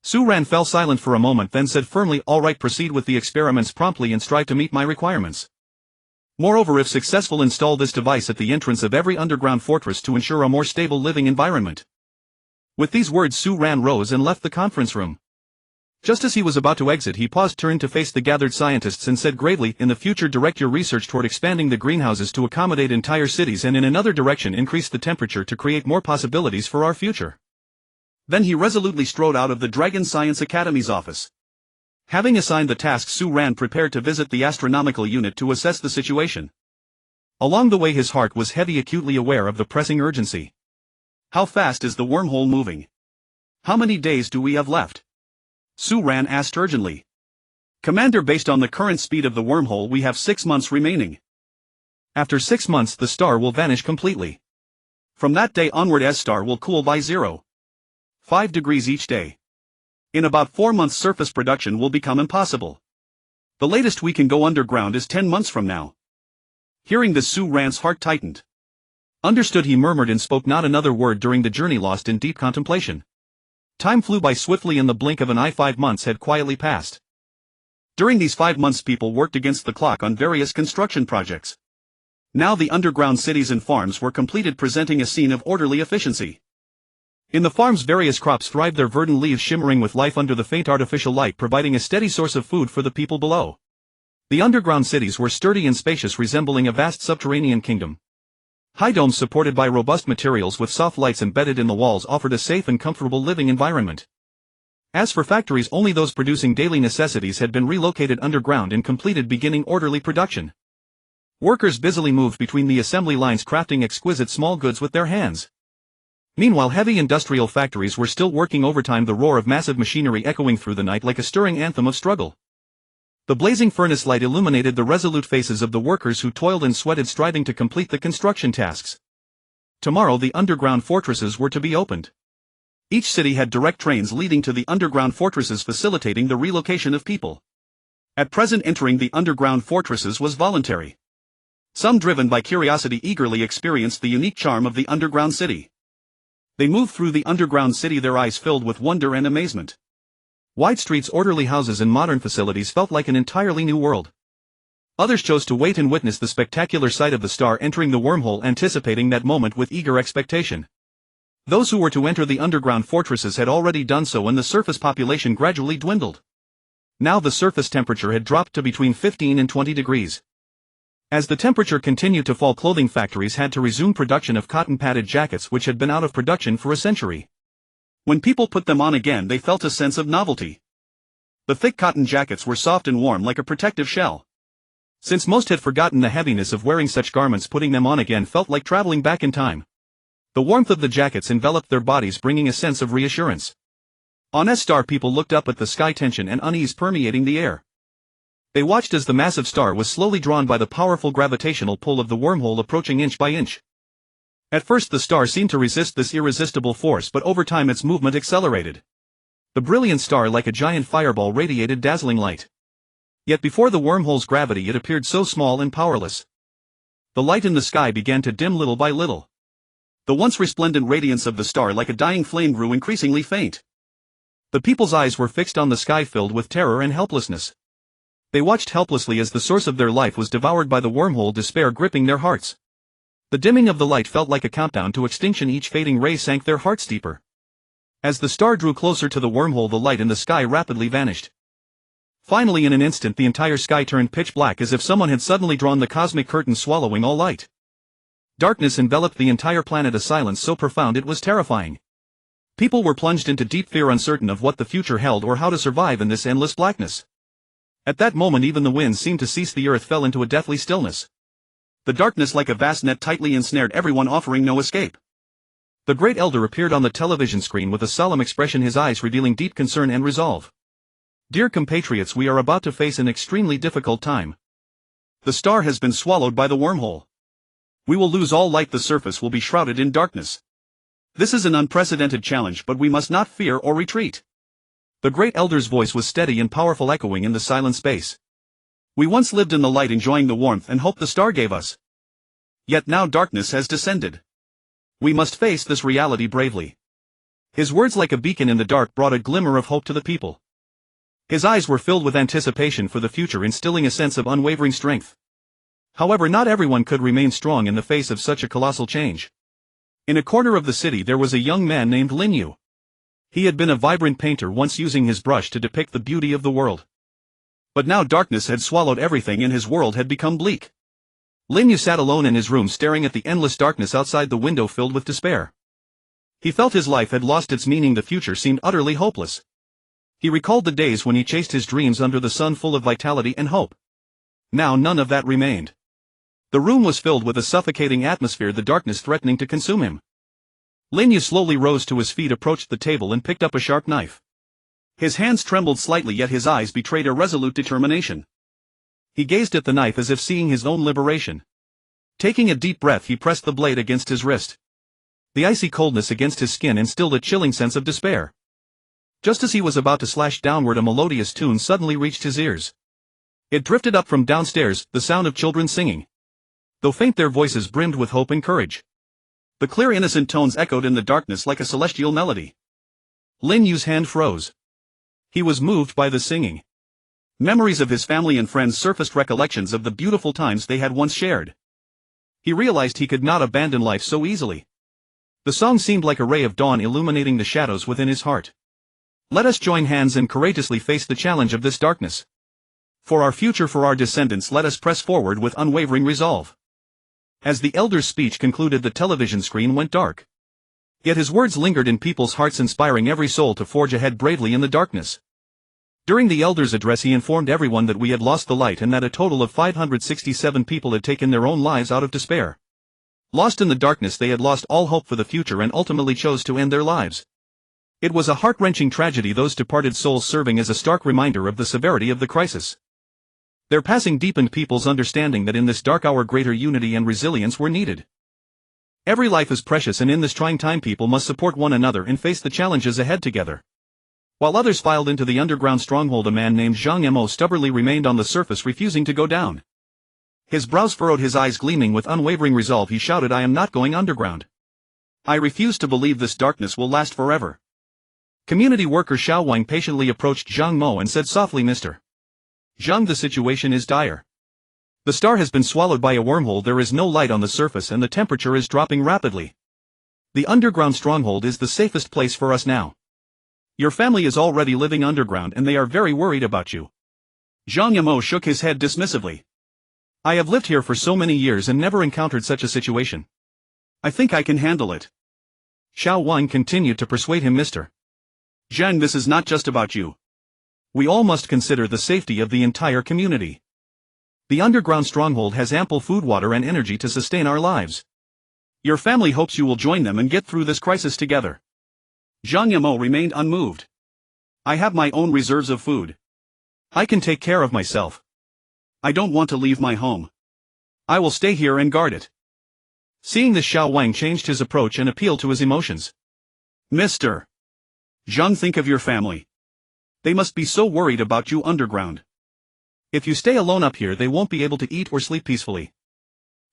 Su Ran fell silent for a moment, then said firmly, all right, proceed with the experiments promptly and strive to meet my requirements. Moreover, if successful, install this device at the entrance of every underground fortress to ensure a more stable living environment. With these words, Su Ran rose and left the conference room. Just as he was about to exit, he paused, turned to face the gathered scientists and said gravely, in the future direct your research toward expanding the greenhouses to accommodate entire cities, and in another direction increase the temperature to create more possibilities for our future. Then he resolutely strode out of the Dragon Science Academy's office. Having assigned the task, Su Ran prepared to visit the astronomical unit to assess the situation. Along the way his heart was heavy, acutely aware of the pressing urgency. How fast is the wormhole moving? How many days do we have left? Su Ran asked urgently. Commander, based on the current speed of the wormhole, we have 6 months remaining. After 6 months the star will vanish completely. From that day onward S-star will cool by 0.5 degrees each day. In about 4 months surface production will become impossible. The latest we can go underground is 10 months from now. Hearing this, Su Ran's heart tightened. Understood, he murmured and spoke not another word during the journey, lost in deep contemplation. Time flew by swiftly. In the blink of an eye 5 months had quietly passed. During these 5 months people worked against the clock on various construction projects. Now the underground cities and farms were completed, presenting a scene of orderly efficiency. In the farms various crops thrived, their verdant leaves shimmering with life under the faint artificial light, providing a steady source of food for the people below. The underground cities were sturdy and spacious, resembling a vast subterranean kingdom. High domes supported by robust materials with soft lights embedded in the walls offered a safe and comfortable living environment. As for factories, only those producing daily necessities had been relocated underground and completed, beginning orderly production. Workers busily moved between the assembly lines, crafting exquisite small goods with their hands. Meanwhile, heavy industrial factories were still working overtime, the roar of massive machinery echoing through the night like a stirring anthem of struggle. The blazing furnace light illuminated the resolute faces of the workers who toiled and sweated, striving to complete the construction tasks. Tomorrow the underground fortresses were to be opened. Each city had direct trains leading to the underground fortresses, facilitating the relocation of people. At present, entering the underground fortresses was voluntary. Some, driven by curiosity, eagerly experienced the unique charm of the underground city. They moved through the underground city, their eyes filled with wonder and amazement. Wide streets, orderly houses and modern facilities felt like an entirely new world. Others chose to wait and witness the spectacular sight of the star entering the wormhole, anticipating that moment with eager expectation. Those who were to enter the underground fortresses had already done so, and the surface population gradually dwindled. Now the surface temperature had dropped to between 15 and 20 degrees. As the temperature continued to fall, clothing factories had to resume production of cotton-padded jackets which had been out of production for a century. When people put them on again, they felt a sense of novelty. The thick cotton jackets were soft and warm like a protective shell. Since most had forgotten the heaviness of wearing such garments, putting them on again felt like traveling back in time. The warmth of the jackets enveloped their bodies, bringing a sense of reassurance. On S-Star, people looked up at the sky, tension and unease permeating the air. They watched as the massive star was slowly drawn by the powerful gravitational pull of the wormhole, approaching inch by inch. At first the star seemed to resist this irresistible force, but over time its movement accelerated. The brilliant star, like a giant fireball, radiated dazzling light. Yet before the wormhole's gravity it appeared so small and powerless. The light in the sky began to dim little by little. The once resplendent radiance of the star, like a dying flame, grew increasingly faint. The people's eyes were fixed on the sky, filled with terror and helplessness. They watched helplessly as the source of their life was devoured by the wormhole, despair gripping their hearts. The dimming of the light felt like a countdown to extinction, each fading ray sank their hearts deeper. As the star drew closer to the wormhole, the light in the sky rapidly vanished. Finally, in an instant, the entire sky turned pitch black, as if someone had suddenly drawn the cosmic curtain, swallowing all light. Darkness enveloped the entire planet, a silence so profound it was terrifying. People were plunged into deep fear, uncertain of what the future held or how to survive in this endless blackness. At that moment even the winds seemed to cease, the earth fell into a deathly stillness. The darkness, like a vast net, tightly ensnared everyone, offering no escape. The great elder appeared on the television screen with a solemn expression, his eyes revealing deep concern and resolve. Dear compatriots, we are about to face an extremely difficult time. The star has been swallowed by the wormhole. We will lose all light, the surface will be shrouded in darkness. This is an unprecedented challenge, but we must not fear or retreat. The great elder's voice was steady and powerful, echoing in the silent space. We once lived in the light, enjoying the warmth and hope the star gave us. Yet now darkness has descended. We must face this reality bravely. His words, like a beacon in the dark, brought a glimmer of hope to the people. His eyes were filled with anticipation for the future, instilling a sense of unwavering strength. However, not everyone could remain strong in the face of such a colossal change. In a corner of the city there was a young man named Lin Yu. He had been a vibrant painter, once using his brush to depict the beauty of the world. But now darkness had swallowed everything and his world had become bleak. Lin Yu sat alone in his room, staring at the endless darkness outside the window, filled with despair. He felt his life had lost its meaning, the future seemed utterly hopeless. He recalled the days when he chased his dreams under the sun, full of vitality and hope. Now none of that remained. The room was filled with a suffocating atmosphere, the darkness threatening to consume him. Lin Yu slowly rose to his feet, approached the table and picked up a sharp knife. His hands trembled slightly, yet his eyes betrayed a resolute determination. He gazed at the knife as if seeing his own liberation. Taking a deep breath, he pressed the blade against his wrist. The icy coldness against his skin instilled a chilling sense of despair. Just as he was about to slash downward, a melodious tune suddenly reached his ears. It drifted up from downstairs, the sound of children singing. Though faint, their voices brimmed with hope and courage. The clear innocent tones echoed in the darkness like a celestial melody. Lin Yu's hand froze. He was moved by the singing. Memories of his family and friends surfaced, recollections of the beautiful times they had once shared. He realized he could not abandon life so easily. The song seemed like a ray of dawn illuminating the shadows within his heart. Let us join hands and courageously face the challenge of this darkness. For our future, for our descendants, let us press forward with unwavering resolve. As the elder's speech concluded, the television screen went dark. Yet his words lingered in people's hearts, inspiring every soul to forge ahead bravely in the darkness. During the elder's address, he informed everyone that we had lost the light and that a total of 567 people had taken their own lives out of despair. Lost in the darkness, they had lost all hope for the future and ultimately chose to end their lives. It was a heart-wrenching tragedy, those departed souls serving as a stark reminder of the severity of the crisis. Their passing deepened people's understanding that in this dark hour greater unity and resilience were needed. Every life is precious, and in this trying time people must support one another and face the challenges ahead together. While others filed into the underground stronghold, a man named Zhang Mo stubbornly remained on the surface, refusing to go down. His brows furrowed, his eyes gleaming with unwavering resolve. He shouted, "I am not going underground. I refuse to believe this darkness will last forever." Community worker Xiao Wang patiently approached Zhang Mo and said softly, "Mr. Zhang, the situation is dire. The star has been swallowed by a wormhole, there is no light on the surface, and the temperature is dropping rapidly. The underground stronghold is the safest place for us now. Your family is already living underground and they are very worried about you." Zhang Mo shook his head dismissively. "I have lived here for so many years and never encountered such a situation. I think I can handle it." Xiao Wang continued to persuade him, "Mr. Zhang, this is not just about you. We all must consider the safety of the entire community. The underground stronghold has ample food, water, and energy to sustain our lives. Your family hopes you will join them and get through this crisis together." Zhang Mo remained unmoved. "I have my own reserves of food. I can take care of myself. I don't want to leave my home. I will stay here and guard it." Seeing this, Xiao Wang changed his approach and appealed to his emotions. "Mr. Zhang, think of your family. They must be so worried about you underground. If you stay alone up here, they won't be able to eat or sleep peacefully.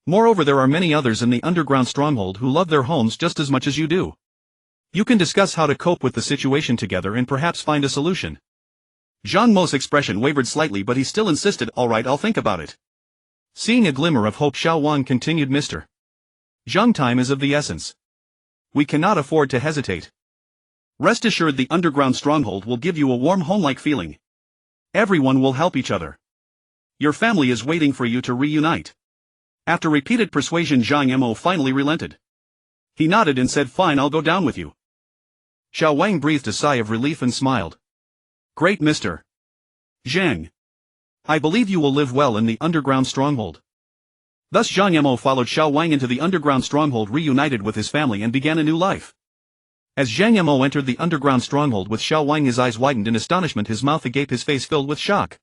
Moreover, there are many others in the underground stronghold who love their homes just as much as you do. You can discuss how to cope with the situation together and perhaps find a solution." Zhang Mo's expression wavered slightly, but he still insisted, "All right, I'll think about it." Seeing a glimmer of hope, Xiao Wang continued, "Mr. Zhang, time is of the essence. We cannot afford to hesitate. Rest assured, the underground stronghold will give you a warm home-like feeling. Everyone will help each other. Your family is waiting for you to reunite." After repeated persuasion, Zhang Mo finally relented. He nodded and said, "Fine, I'll go down with you." Xiao Wang breathed a sigh of relief and smiled. "Great, Mr. Zhang. I believe you will live well in the underground stronghold." Thus Zhang Mo followed Xiao Wang into the underground stronghold, reunited with his family, and began a new life. As Zhang Mo entered the underground stronghold with Xiao Wang, his eyes widened in astonishment, his mouth agape, his face filled with shock.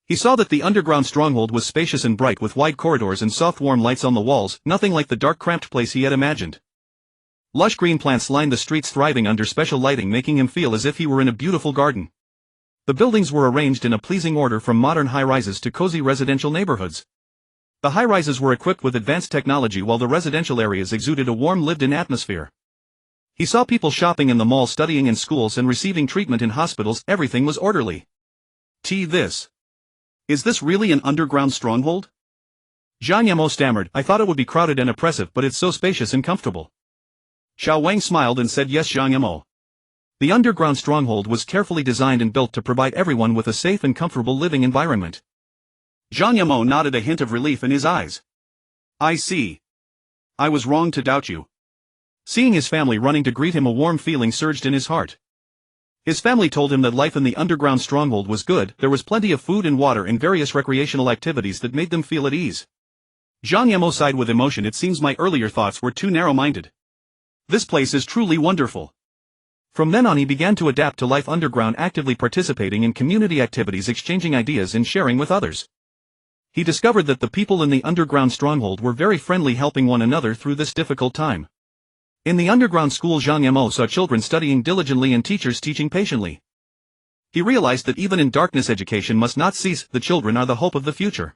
He saw that the underground stronghold was spacious and bright, with wide corridors and soft warm lights on the walls, nothing like the dark cramped place he had imagined. Lush green plants lined the streets, thriving under special lighting, making him feel as if he were in a beautiful garden. The buildings were arranged in a pleasing order, from modern high-rises to cozy residential neighborhoods. The high-rises were equipped with advanced technology, while the residential areas exuded a warm, lived-in atmosphere. He saw people shopping in the mall, studying in schools, and receiving treatment in hospitals. Everything was orderly. Is this really an underground stronghold?" Zhang Mo stammered, "I thought it would be crowded and oppressive, but it's so spacious and comfortable." Xiao Wang smiled and said, "Yes, Zhang Mo. The underground stronghold was carefully designed and built to provide everyone with a safe and comfortable living environment." Zhang Mo nodded, a hint of relief in his eyes. "I see. I was wrong to doubt you." Seeing his family running to greet him, a warm feeling surged in his heart. His family told him that life in the underground stronghold was good. There was plenty of food and water and various recreational activities that made them feel at ease. Zhang Mo sighed with emotion. "It seems my earlier thoughts were too narrow-minded. This place is truly wonderful." From then on, he began to adapt to life underground, actively participating in community activities, exchanging ideas and sharing with others. He discovered that the people in the underground stronghold were very friendly, helping one another through this difficult time. In the underground school, Zhang Mo saw children studying diligently and teachers teaching patiently. He realized that even in darkness education must not cease, the children are the hope of the future.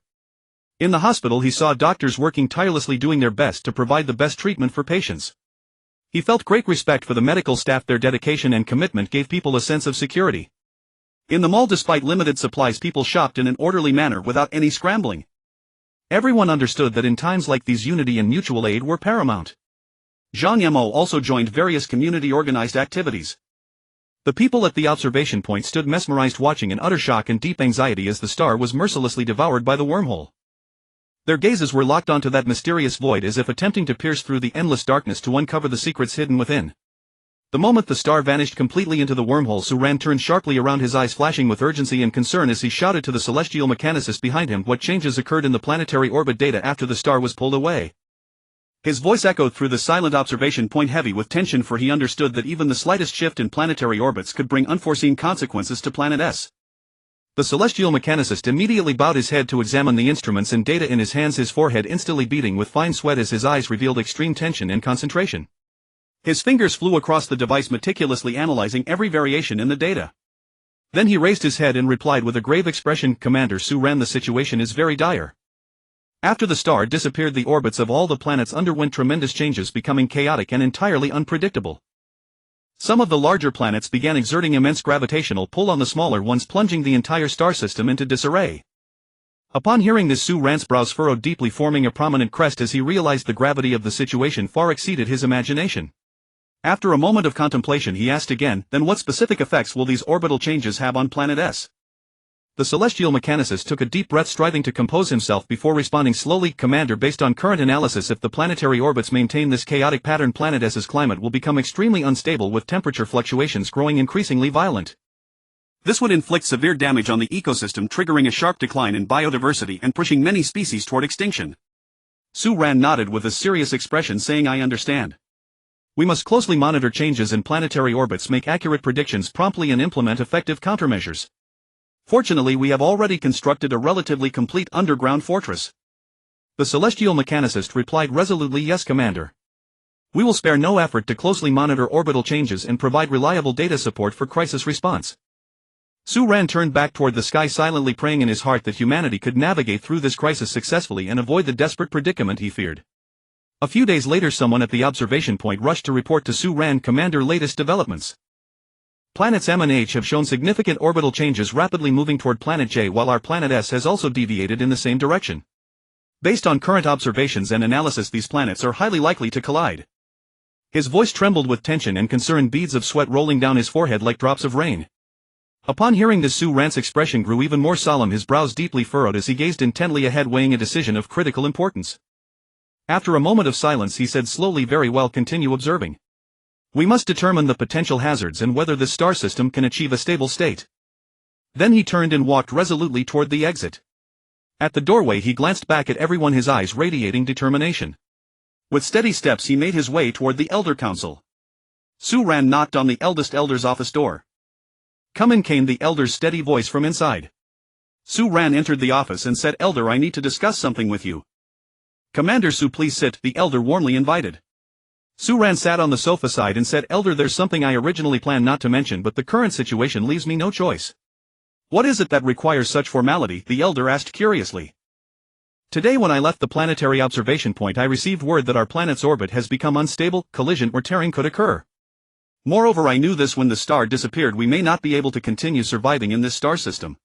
In the hospital he saw doctors working tirelessly doing their best to provide the best treatment for patients. He felt great respect for the medical staff. Their dedication and commitment gave people a sense of security. In the mall, despite limited supplies, people shopped in an orderly manner without any scrambling. Everyone understood that in times like these unity and mutual aid were paramount. Zhang Yimou also joined various community-organized activities. The people at the observation point stood mesmerized, watching in utter shock and deep anxiety as the star was mercilessly devoured by the wormhole. Their gazes were locked onto that mysterious void, as if attempting to pierce through the endless darkness to uncover the secrets hidden within. The moment the star vanished completely into the wormhole, Su Ran turned sharply around, his eyes flashing with urgency and concern as he shouted to the celestial mechanicist behind him what changes occurred in the planetary orbit data after the star was pulled away. His voice echoed through the silent observation point, heavy with tension, for he understood that even the slightest shift in planetary orbits could bring unforeseen consequences to Planet S. The celestial mechanicist immediately bowed his head to examine the instruments and data in his hands, his forehead instantly beating with fine sweat as his eyes revealed extreme tension and concentration. His fingers flew across the device, meticulously analyzing every variation in the data. Then he raised his head and replied with a grave expression, "Commander Su Ran, the situation is very dire. After the star disappeared, the orbits of all the planets underwent tremendous changes, becoming chaotic and entirely unpredictable. Some of the larger planets began exerting immense gravitational pull on the smaller ones, plunging the entire star system into disarray." Upon hearing this, Su Ran's brows furrowed deeply, forming a prominent crest as he realized the gravity of the situation far exceeded his imagination. After a moment of contemplation he asked again, "Then what specific effects will these orbital changes have on Planet S?" The celestial mechanicist took a deep breath, striving to compose himself before responding slowly, "Commander, based on current analysis, if the planetary orbits maintain this chaotic pattern, Planet S's climate will become extremely unstable, with temperature fluctuations growing increasingly violent. This would inflict severe damage on the ecosystem, triggering a sharp decline in biodiversity and pushing many species toward extinction." Su Ran nodded with a serious expression, saying, "I understand. We must closely monitor changes in planetary orbits, make accurate predictions promptly, and implement effective countermeasures. Fortunately, we have already constructed a relatively complete underground fortress." The celestial mechanicist replied resolutely, "Yes, Commander. We will spare no effort to closely monitor orbital changes and provide reliable data support for crisis response." Su Ran turned back toward the sky, silently praying in his heart that humanity could navigate through this crisis successfully and avoid the desperate predicament he feared. A few days later, someone at the observation point rushed to report to Su Ran, "Commander, latest developments. Planets M and H have shown significant orbital changes, rapidly moving toward Planet J, while our Planet S has also deviated in the same direction. Based on current observations and analysis, these planets are highly likely to collide." His voice trembled with tension and concern, beads of sweat rolling down his forehead like drops of rain. Upon hearing this, Su Ran's expression grew even more solemn, his brows deeply furrowed as he gazed intently ahead, weighing a decision of critical importance. After a moment of silence he said slowly, "Very well, continue observing. We must determine the potential hazards and whether this star system can achieve a stable state." Then he turned and walked resolutely toward the exit. At the doorway he glanced back at everyone, his eyes radiating determination. With steady steps he made his way toward the Elder Council. Su Ran knocked on the eldest elder's office door. "Come in," came the elder's steady voice from inside. Su Ran entered the office and said, "Elder, I need to discuss something with you." "Commander Su, please sit," the elder warmly invited. Su Ran sat on the sofa side and said, "Elder, there's something I originally planned not to mention, but the current situation leaves me no choice." "What is it that requires such formality?" the elder asked curiously. "Today, when I left the planetary observation point, I received word that our planet's orbit has become unstable, collision or tearing could occur. Moreover, I knew this when the star disappeared, we may not be able to continue surviving in this star system.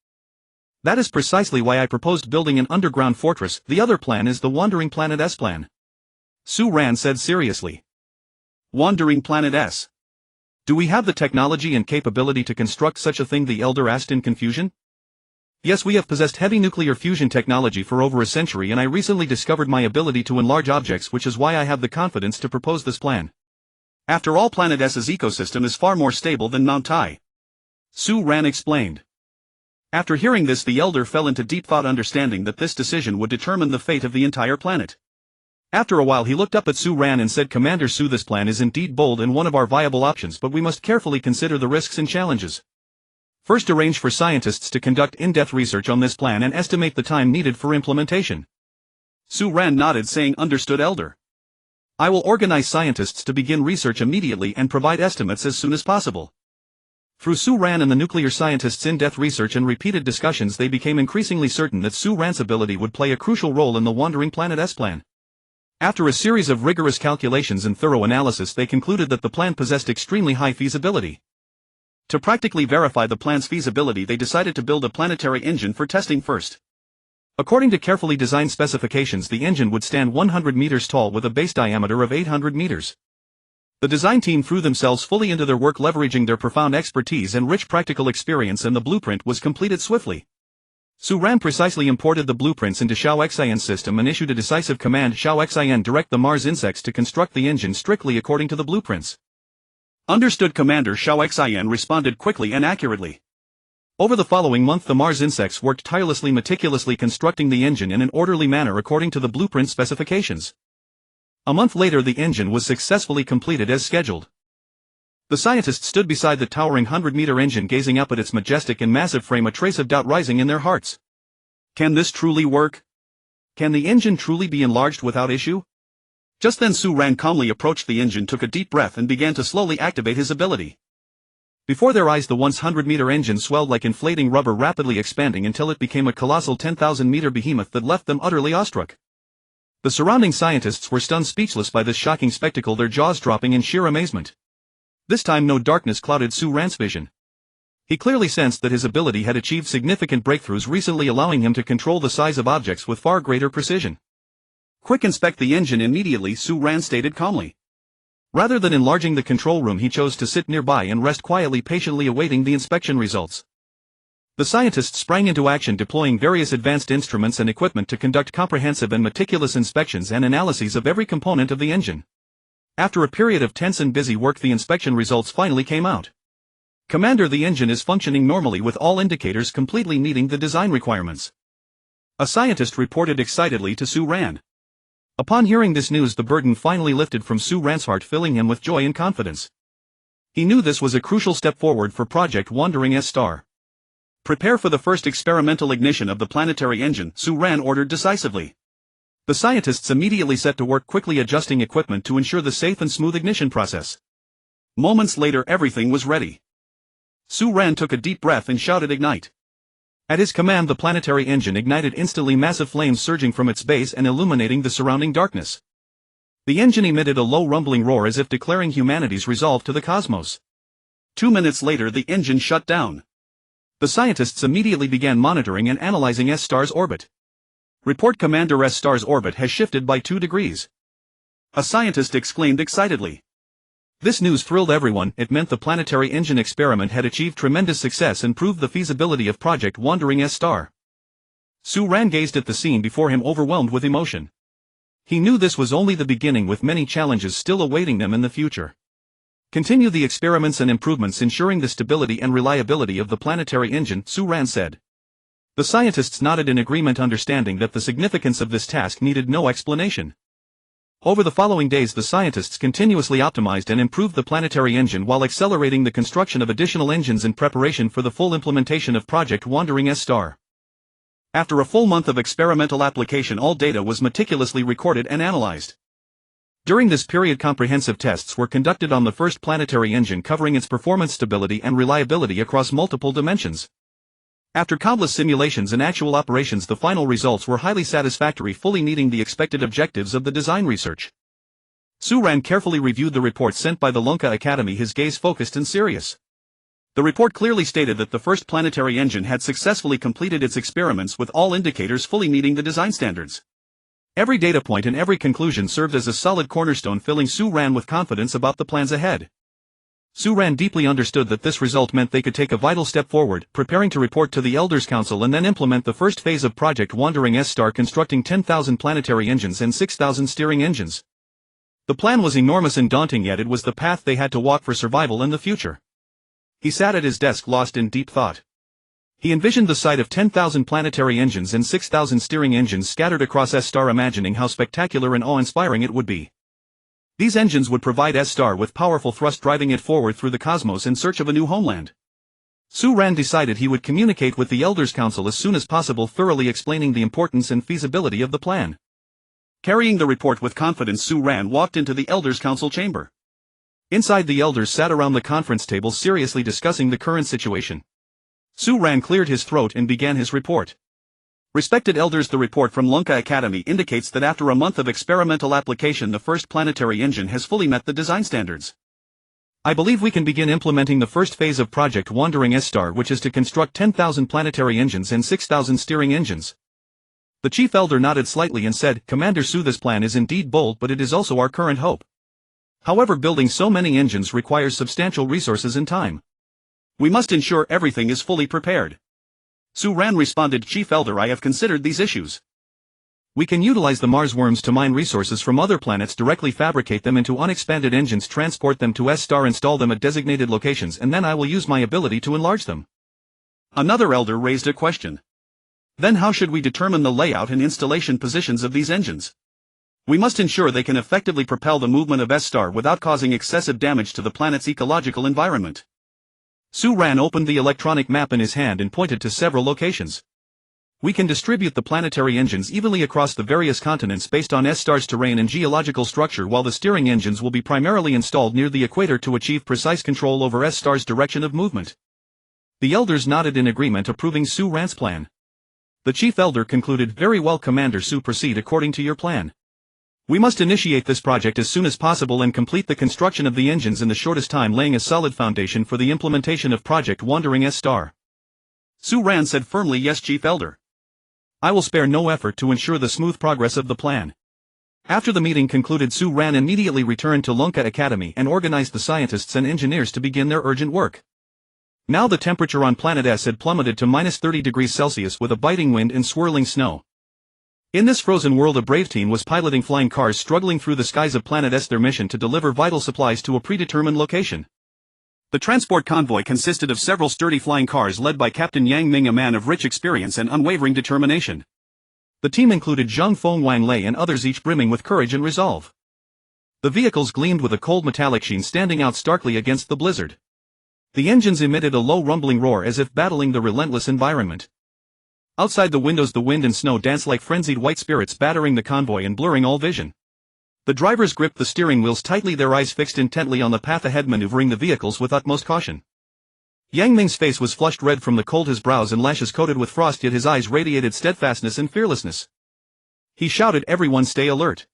That is precisely why I proposed building an underground fortress. The other plan is the Wandering Planet S plan," Su Ran said seriously. "Wandering Planet S? Do we have the technology and capability to construct such a thing?" the elder asked in confusion. "Yes, we have possessed heavy nuclear fusion technology for over a century, and I recently discovered my ability to enlarge objects, which is why I have the confidence to propose this plan. After all, Planet S's ecosystem is far more stable than Mount Tai," Su Ran explained. After hearing this, the elder fell into deep thought, understanding that this decision would determine the fate of the entire planet. After a while he looked up at Su Ran and said, "Commander Su, this plan is indeed bold and one of our viable options, but we must carefully consider the risks and challenges. First, arrange for scientists to conduct in-depth research on this plan and estimate the time needed for implementation." Su Ran nodded, saying, "Understood, Elder. I will organize scientists to begin research immediately and provide estimates as soon as possible." Through Su Ran and the nuclear scientists' in-depth research and repeated discussions, they became increasingly certain that Su Ran's ability would play a crucial role in the Wandering Planet's plan. After a series of rigorous calculations and thorough analysis, they concluded that the plan possessed extremely high feasibility. To practically verify the plan's feasibility, they decided to build a planetary engine for testing first. According to carefully designed specifications, the engine would stand 100 meters tall with a base diameter of 800 meters. The design team threw themselves fully into their work, leveraging their profound expertise and rich practical experience, and the blueprint was completed swiftly. Su Ran precisely imported the blueprints into Xiao Xian's system and issued a decisive command: Xiao Xian, direct the Mars insects to construct the engine strictly according to the blueprints. Understood, Commander. Xiao Xian responded quickly and accurately. Over the following month, the Mars insects worked tirelessly, meticulously constructing the engine in an orderly manner according to the blueprint specifications. A month later, the engine was successfully completed as scheduled. The scientists stood beside the towering 100-meter engine, gazing up at its majestic and massive frame, a trace of doubt rising in their hearts. Can this truly work? Can the engine truly be enlarged without issue? Just then Su Ran calmly approached the engine, took a deep breath, and began to slowly activate his ability. Before their eyes, the once 100-meter engine swelled like inflating rubber, rapidly expanding until it became a colossal 10,000-meter behemoth that left them utterly awestruck. The surrounding scientists were stunned speechless by this shocking spectacle, their jaws dropping in sheer amazement. This time no darkness clouded Su Ran's vision. He clearly sensed that his ability had achieved significant breakthroughs recently, allowing him to control the size of objects with far greater precision. Quick, inspect the engine immediately, Su Ran stated calmly. Rather than enlarging the control room, he chose to sit nearby and rest quietly, patiently awaiting the inspection results. The scientists sprang into action, deploying various advanced instruments and equipment to conduct comprehensive and meticulous inspections and analyses of every component of the engine. After a period of tense and busy work, the inspection results finally came out. Commander, the engine is functioning normally with all indicators completely meeting the design requirements. A scientist reported excitedly to Su Ran. Upon hearing this news, the burden finally lifted from Su Ran's heart, filling him with joy and confidence. He knew this was a crucial step forward for Project Wandering Star. Prepare for the first experimental ignition of the planetary engine, Su Ran ordered decisively. The scientists immediately set to work, quickly adjusting equipment to ensure the safe and smooth ignition process. Moments later, everything was ready. Su Ran took a deep breath and shouted, "Ignite!" At his command, the planetary engine ignited instantly, massive flames surging from its base and illuminating the surrounding darkness. The engine emitted a low rumbling roar as if declaring humanity's resolve to the cosmos. 2 minutes later, the engine shut down. The scientists immediately began monitoring and analyzing S-Star's orbit. Report, Commander, S-Star's orbit has shifted by 2 degrees. A scientist exclaimed excitedly. This news thrilled everyone. It meant the planetary engine experiment had achieved tremendous success and proved the feasibility of Project Wandering Star. Su Ran gazed at the scene before him, overwhelmed with emotion. He knew this was only the beginning, with many challenges still awaiting them in the future. Continue the experiments and improvements, ensuring the stability and reliability of the planetary engine, Su Ran said. The scientists nodded in agreement, understanding that the significance of this task needed no explanation. Over the following days, the scientists continuously optimized and improved the planetary engine while accelerating the construction of additional engines in preparation for the full implementation of Project Wandering Star. After a full month of experimental application, all data was meticulously recorded and analyzed. During this period, comprehensive tests were conducted on the first planetary engine, covering its performance, stability, and reliability across multiple dimensions. After countless simulations and actual operations, the final results were highly satisfactory, fully meeting the expected objectives of the design research. Su Ran carefully reviewed the report sent by the Lonka Academy, his gaze focused and serious. The report clearly stated that the first planetary engine had successfully completed its experiments, with all indicators fully meeting the design standards. Every data point and every conclusion served as a solid cornerstone, filling Su Ran with confidence about the plans ahead. Su Ran deeply understood that this result meant they could take a vital step forward, preparing to report to the Elders Council and then implement the first phase of Project Wandering Star, constructing 10,000 planetary engines and 6,000 steering engines. The plan was enormous and daunting, yet it was the path they had to walk for survival in the future. He sat at his desk, lost in deep thought. He envisioned the sight of 10,000 planetary engines and 6,000 steering engines scattered across S-Star, imagining how spectacular and awe-inspiring it would be. These engines would provide S-Star with powerful thrust, driving it forward through the cosmos in search of a new homeland. Su Ran decided he would communicate with the Elders Council as soon as possible, thoroughly explaining the importance and feasibility of the plan. Carrying the report with confidence, Su Ran walked into the Elders Council chamber. Inside, the elders sat around the conference table seriously discussing the current situation. Su Ran cleared his throat and began his report. Respected elders, the report from Manga Academy indicates that after a month of experimental application, the first planetary engine has fully met the design standards. I believe we can begin implementing the first phase of Project Wandering S-Star, which is to construct 10,000 planetary engines and 6,000 steering engines. The chief elder nodded slightly and said, Commander Su, this plan is indeed bold, but it is also our current hope. However, building so many engines requires substantial resources and time. We must ensure everything is fully prepared. Su Ran responded, Chief Elder, I have considered these issues. We can utilize the Mars worms to mine resources from other planets, directly fabricate them into unexpanded engines, transport them to S-Star, install them at designated locations, and then I will use my ability to enlarge them. Another elder raised a question. Then how should we determine the layout and installation positions of these engines? We must ensure they can effectively propel the movement of S-Star without causing excessive damage to the planet's ecological environment. Su Ran opened the electronic map in his hand and pointed to several locations. We can distribute the planetary engines evenly across the various continents based on S-Star's terrain and geological structure, while the steering engines will be primarily installed near the equator to achieve precise control over S-Star's direction of movement. The elders nodded in agreement, approving Su Ran's plan. The chief elder concluded, Very well, Commander Su, proceed according to your plan. We must initiate this project as soon as possible and complete the construction of the engines in the shortest time, laying a solid foundation for the implementation of Project Wandering S-Star. Su Ran said firmly, Yes, Chief Elder. I will spare no effort to ensure the smooth progress of the plan. After the meeting concluded, Su Ran immediately returned to Manga Academy and organized the scientists and engineers to begin their urgent work. Now the temperature on Planet S had plummeted to -30°C with a biting wind and swirling snow. In this frozen world, a brave team was piloting flying cars struggling through the skies of Planet S, their mission to deliver vital supplies to a predetermined location. The transport convoy consisted of several sturdy flying cars led by Captain Yang Ming, a man of rich experience and unwavering determination. The team included Zhang Feng, Wang Lei and others, each brimming with courage and resolve. The vehicles gleamed with a cold metallic sheen, standing out starkly against the blizzard. The engines emitted a low rumbling roar as if battling the relentless environment. Outside the windows, the wind and snow danced like frenzied white spirits, battering the convoy and blurring all vision. The drivers gripped the steering wheels tightly, their eyes fixed intently on the path ahead, maneuvering the vehicles with utmost caution. Yang Ming's face was flushed red from the cold, his brows and lashes coated with frost, yet his eyes radiated steadfastness and fearlessness. He shouted, Everyone stay alert.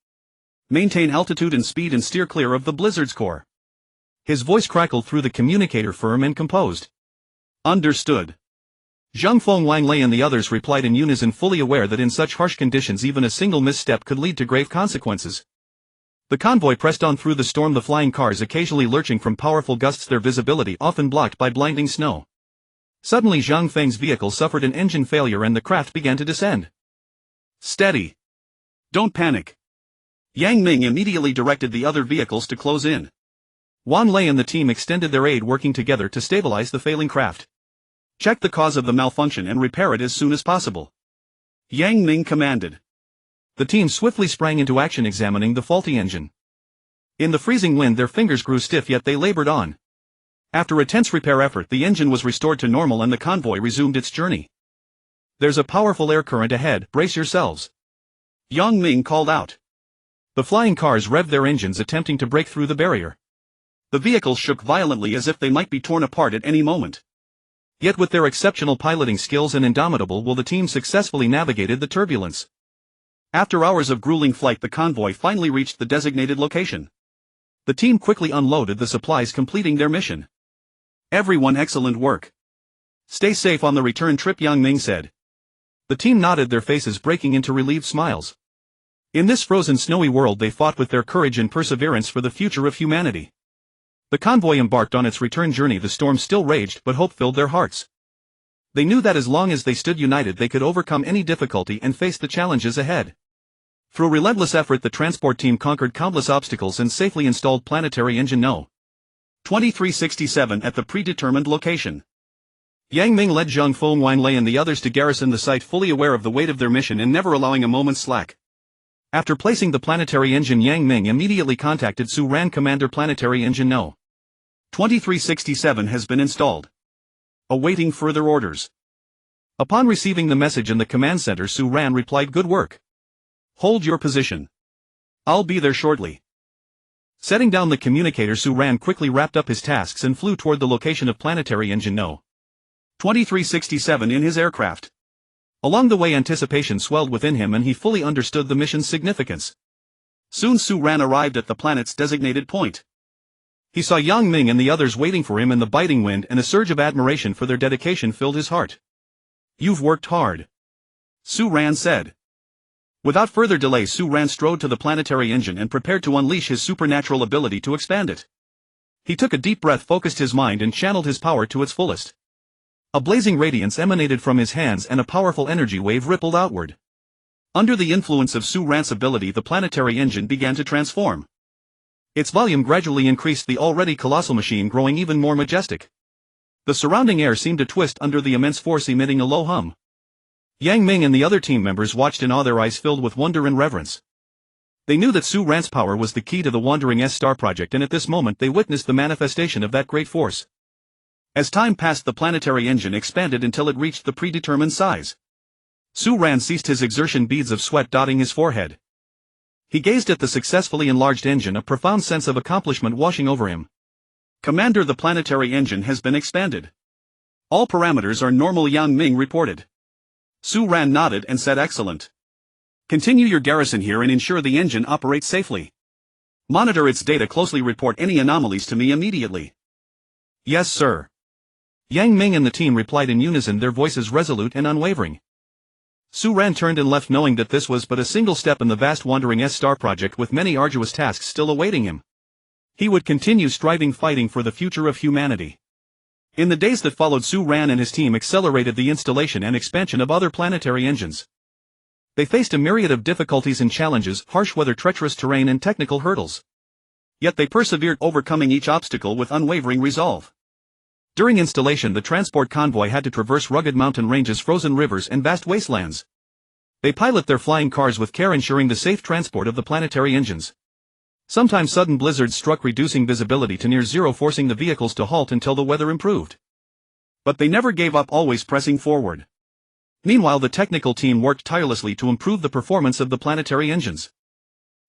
Maintain altitude and speed and steer clear of the blizzard's core. His voice crackled through the communicator, firm and composed. Understood. Zhang Feng, Wang Lei and the others replied in unison, fully aware that in such harsh conditions even a single misstep could lead to grave consequences. The convoy pressed on through the storm, the flying cars occasionally lurching from powerful gusts, their visibility often blocked by blinding snow. Suddenly Zhang Feng's vehicle suffered an engine failure and the craft began to descend. Steady. Don't panic. Yang Ming immediately directed the other vehicles to close in. Wan Lei and the team extended their aid, working together to stabilize the failing craft. Check the cause of the malfunction and repair it as soon as possible. Yang Ming commanded. The team swiftly sprang into action, examining the faulty engine. In the freezing wind, their fingers grew stiff, yet they labored on. After a tense repair effort, the engine was restored to normal and the convoy resumed its journey. There's a powerful air current ahead, brace yourselves. Yang Ming called out. The flying cars revved their engines, attempting to break through the barrier. The vehicles shook violently as if they might be torn apart at any moment. Yet with their exceptional piloting skills and indomitable will, the team successfully navigated the turbulence. After hours of grueling flight, the convoy finally reached the designated location. The team quickly unloaded the supplies, completing their mission. Everyone, excellent work. Stay safe on the return trip, Yang Ming said. The team nodded, their faces breaking into relieved smiles. In this frozen, snowy world, they fought with their courage and perseverance for the future of humanity. The convoy embarked on its return journey. The storm still raged, but hope filled their hearts. They knew that as long as they stood united, they could overcome any difficulty and face the challenges ahead. Through relentless effort, the transport team conquered countless obstacles and safely installed planetary engine No. 2367 at the predetermined location. Yang Ming led Zhang Feng, Wang Lei and the others to garrison the site, fully aware of the weight of their mission and never allowing a moment's slack. After placing the planetary engine, Yang Ming immediately contacted Su Ran. Commander, planetary engine No. 2367 has been installed. Awaiting further orders. Upon receiving the message in the command center, Su Ran replied, Good work. Hold your position. I'll be there shortly. Setting down the communicator, Su Ran quickly wrapped up his tasks and flew toward the location of planetary engine No. 2367 in his aircraft. Along the way, anticipation swelled within him and he fully understood the mission's significance. Soon Su Ran arrived at the planet's designated point. He saw Yang Ming and the others waiting for him in the biting wind, and a surge of admiration for their dedication filled his heart. "You've worked hard," Su Ran said. Without further delay, Su Ran strode to the planetary engine and prepared to unleash his supernatural ability to expand it. He took a deep breath, focused his mind and channeled his power to its fullest. A blazing radiance emanated from his hands and a powerful energy wave rippled outward. Under the influence of Su Ran's ability, the planetary engine began to transform. Its volume gradually increased, the already colossal machine growing even more majestic. The surrounding air seemed to twist under the immense force, emitting a low hum. Yang Ming and the other team members watched in awe, their eyes filled with wonder and reverence. They knew that Su Ran's power was the key to the Wandering Star project, and at this moment they witnessed the manifestation of that great force. As time passed, the planetary engine expanded until it reached the predetermined size. Su Ran ceased his exertion, beads of sweat dotting his forehead. He gazed at the successfully enlarged engine, a profound sense of accomplishment washing over him. "Commander, the planetary engine has been expanded. All parameters are normal," Yang Ming reported. Su Ran nodded and said, "Excellent. Continue your garrison here and ensure the engine operates safely. Monitor its data closely, report any anomalies to me immediately." "Yes, sir." Yang Ming and the team replied in unison, their voices resolute and unwavering. Su Ran turned and left, knowing that this was but a single step in the vast Wandering Star project, with many arduous tasks still awaiting him. He would continue striving, fighting for the future of humanity. In the days that followed, Su Ran and his team accelerated the installation and expansion of other planetary engines. They faced a myriad of difficulties and challenges, harsh weather, treacherous terrain and technical hurdles. Yet they persevered, overcoming each obstacle with unwavering resolve. During installation, the transport convoy had to traverse rugged mountain ranges, frozen rivers and vast wastelands. They pilot their flying cars with care, ensuring the safe transport of the planetary engines. Sometimes sudden blizzards struck, reducing visibility to near zero, forcing the vehicles to halt until the weather improved. But they never gave up, always pressing forward. Meanwhile, the technical team worked tirelessly to improve the performance of the planetary engines.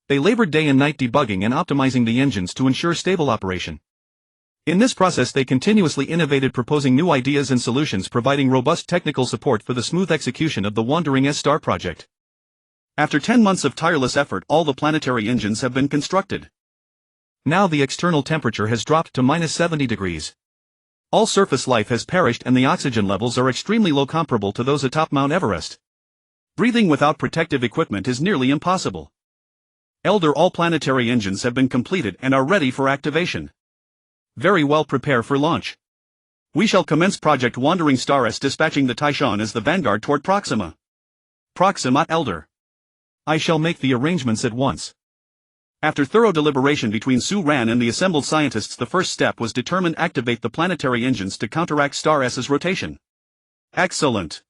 They labored day and night, debugging and optimizing the engines to ensure stable operation. In this process, they continuously innovated, proposing new ideas and solutions, providing robust technical support for the smooth execution of the Wandering Star project. After 10 months of tireless effort, all the planetary engines have been constructed. Now the external temperature has dropped to -70 degrees. All surface life has perished and the oxygen levels are extremely low, comparable to those atop Mount Everest. Breathing without protective equipment is nearly impossible. Elder, all planetary engines have been completed and are ready for activation. Very well, prepare for launch. We shall commence Project Wandering Star S, dispatching the Taishan as the vanguard toward Proxima. Proxima, Elder. I shall make the arrangements at once. After thorough deliberation between Su Ran and the assembled scientists, the first step was determined: activate the planetary engines to counteract Star S's rotation. Excellent.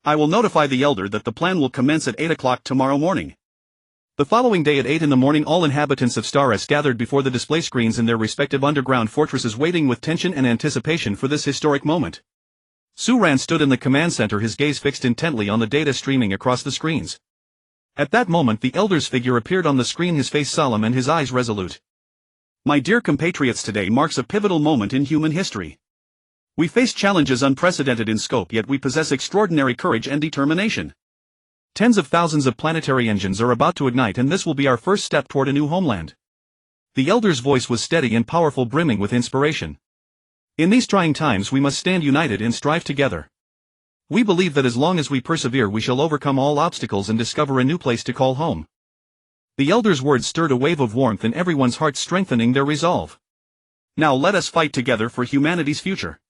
I will notify the Elder that the plan will commence at 8 o'clock tomorrow morning. The following day at 8 in the morning, all inhabitants of Star S gathered before the display screens in their respective underground fortresses, waiting with tension and anticipation for this historic moment. Su Ran stood in the command center, his gaze fixed intently on the data streaming across the screens. At that moment, the Elder's figure appeared on the screen, his face solemn and his eyes resolute. My dear compatriots, today marks a pivotal moment in human history. We face challenges unprecedented in scope, yet we possess extraordinary courage and determination. Tens of thousands of planetary engines are about to ignite, and this will be our first step toward a new homeland. The Elder's voice was steady and powerful, brimming with inspiration. In these trying times, we must stand united and strive together. We believe that as long as we persevere, we shall overcome all obstacles and discover a new place to call home. The Elder's words stirred a wave of warmth in everyone's heart, strengthening their resolve. Now let us fight together for humanity's future.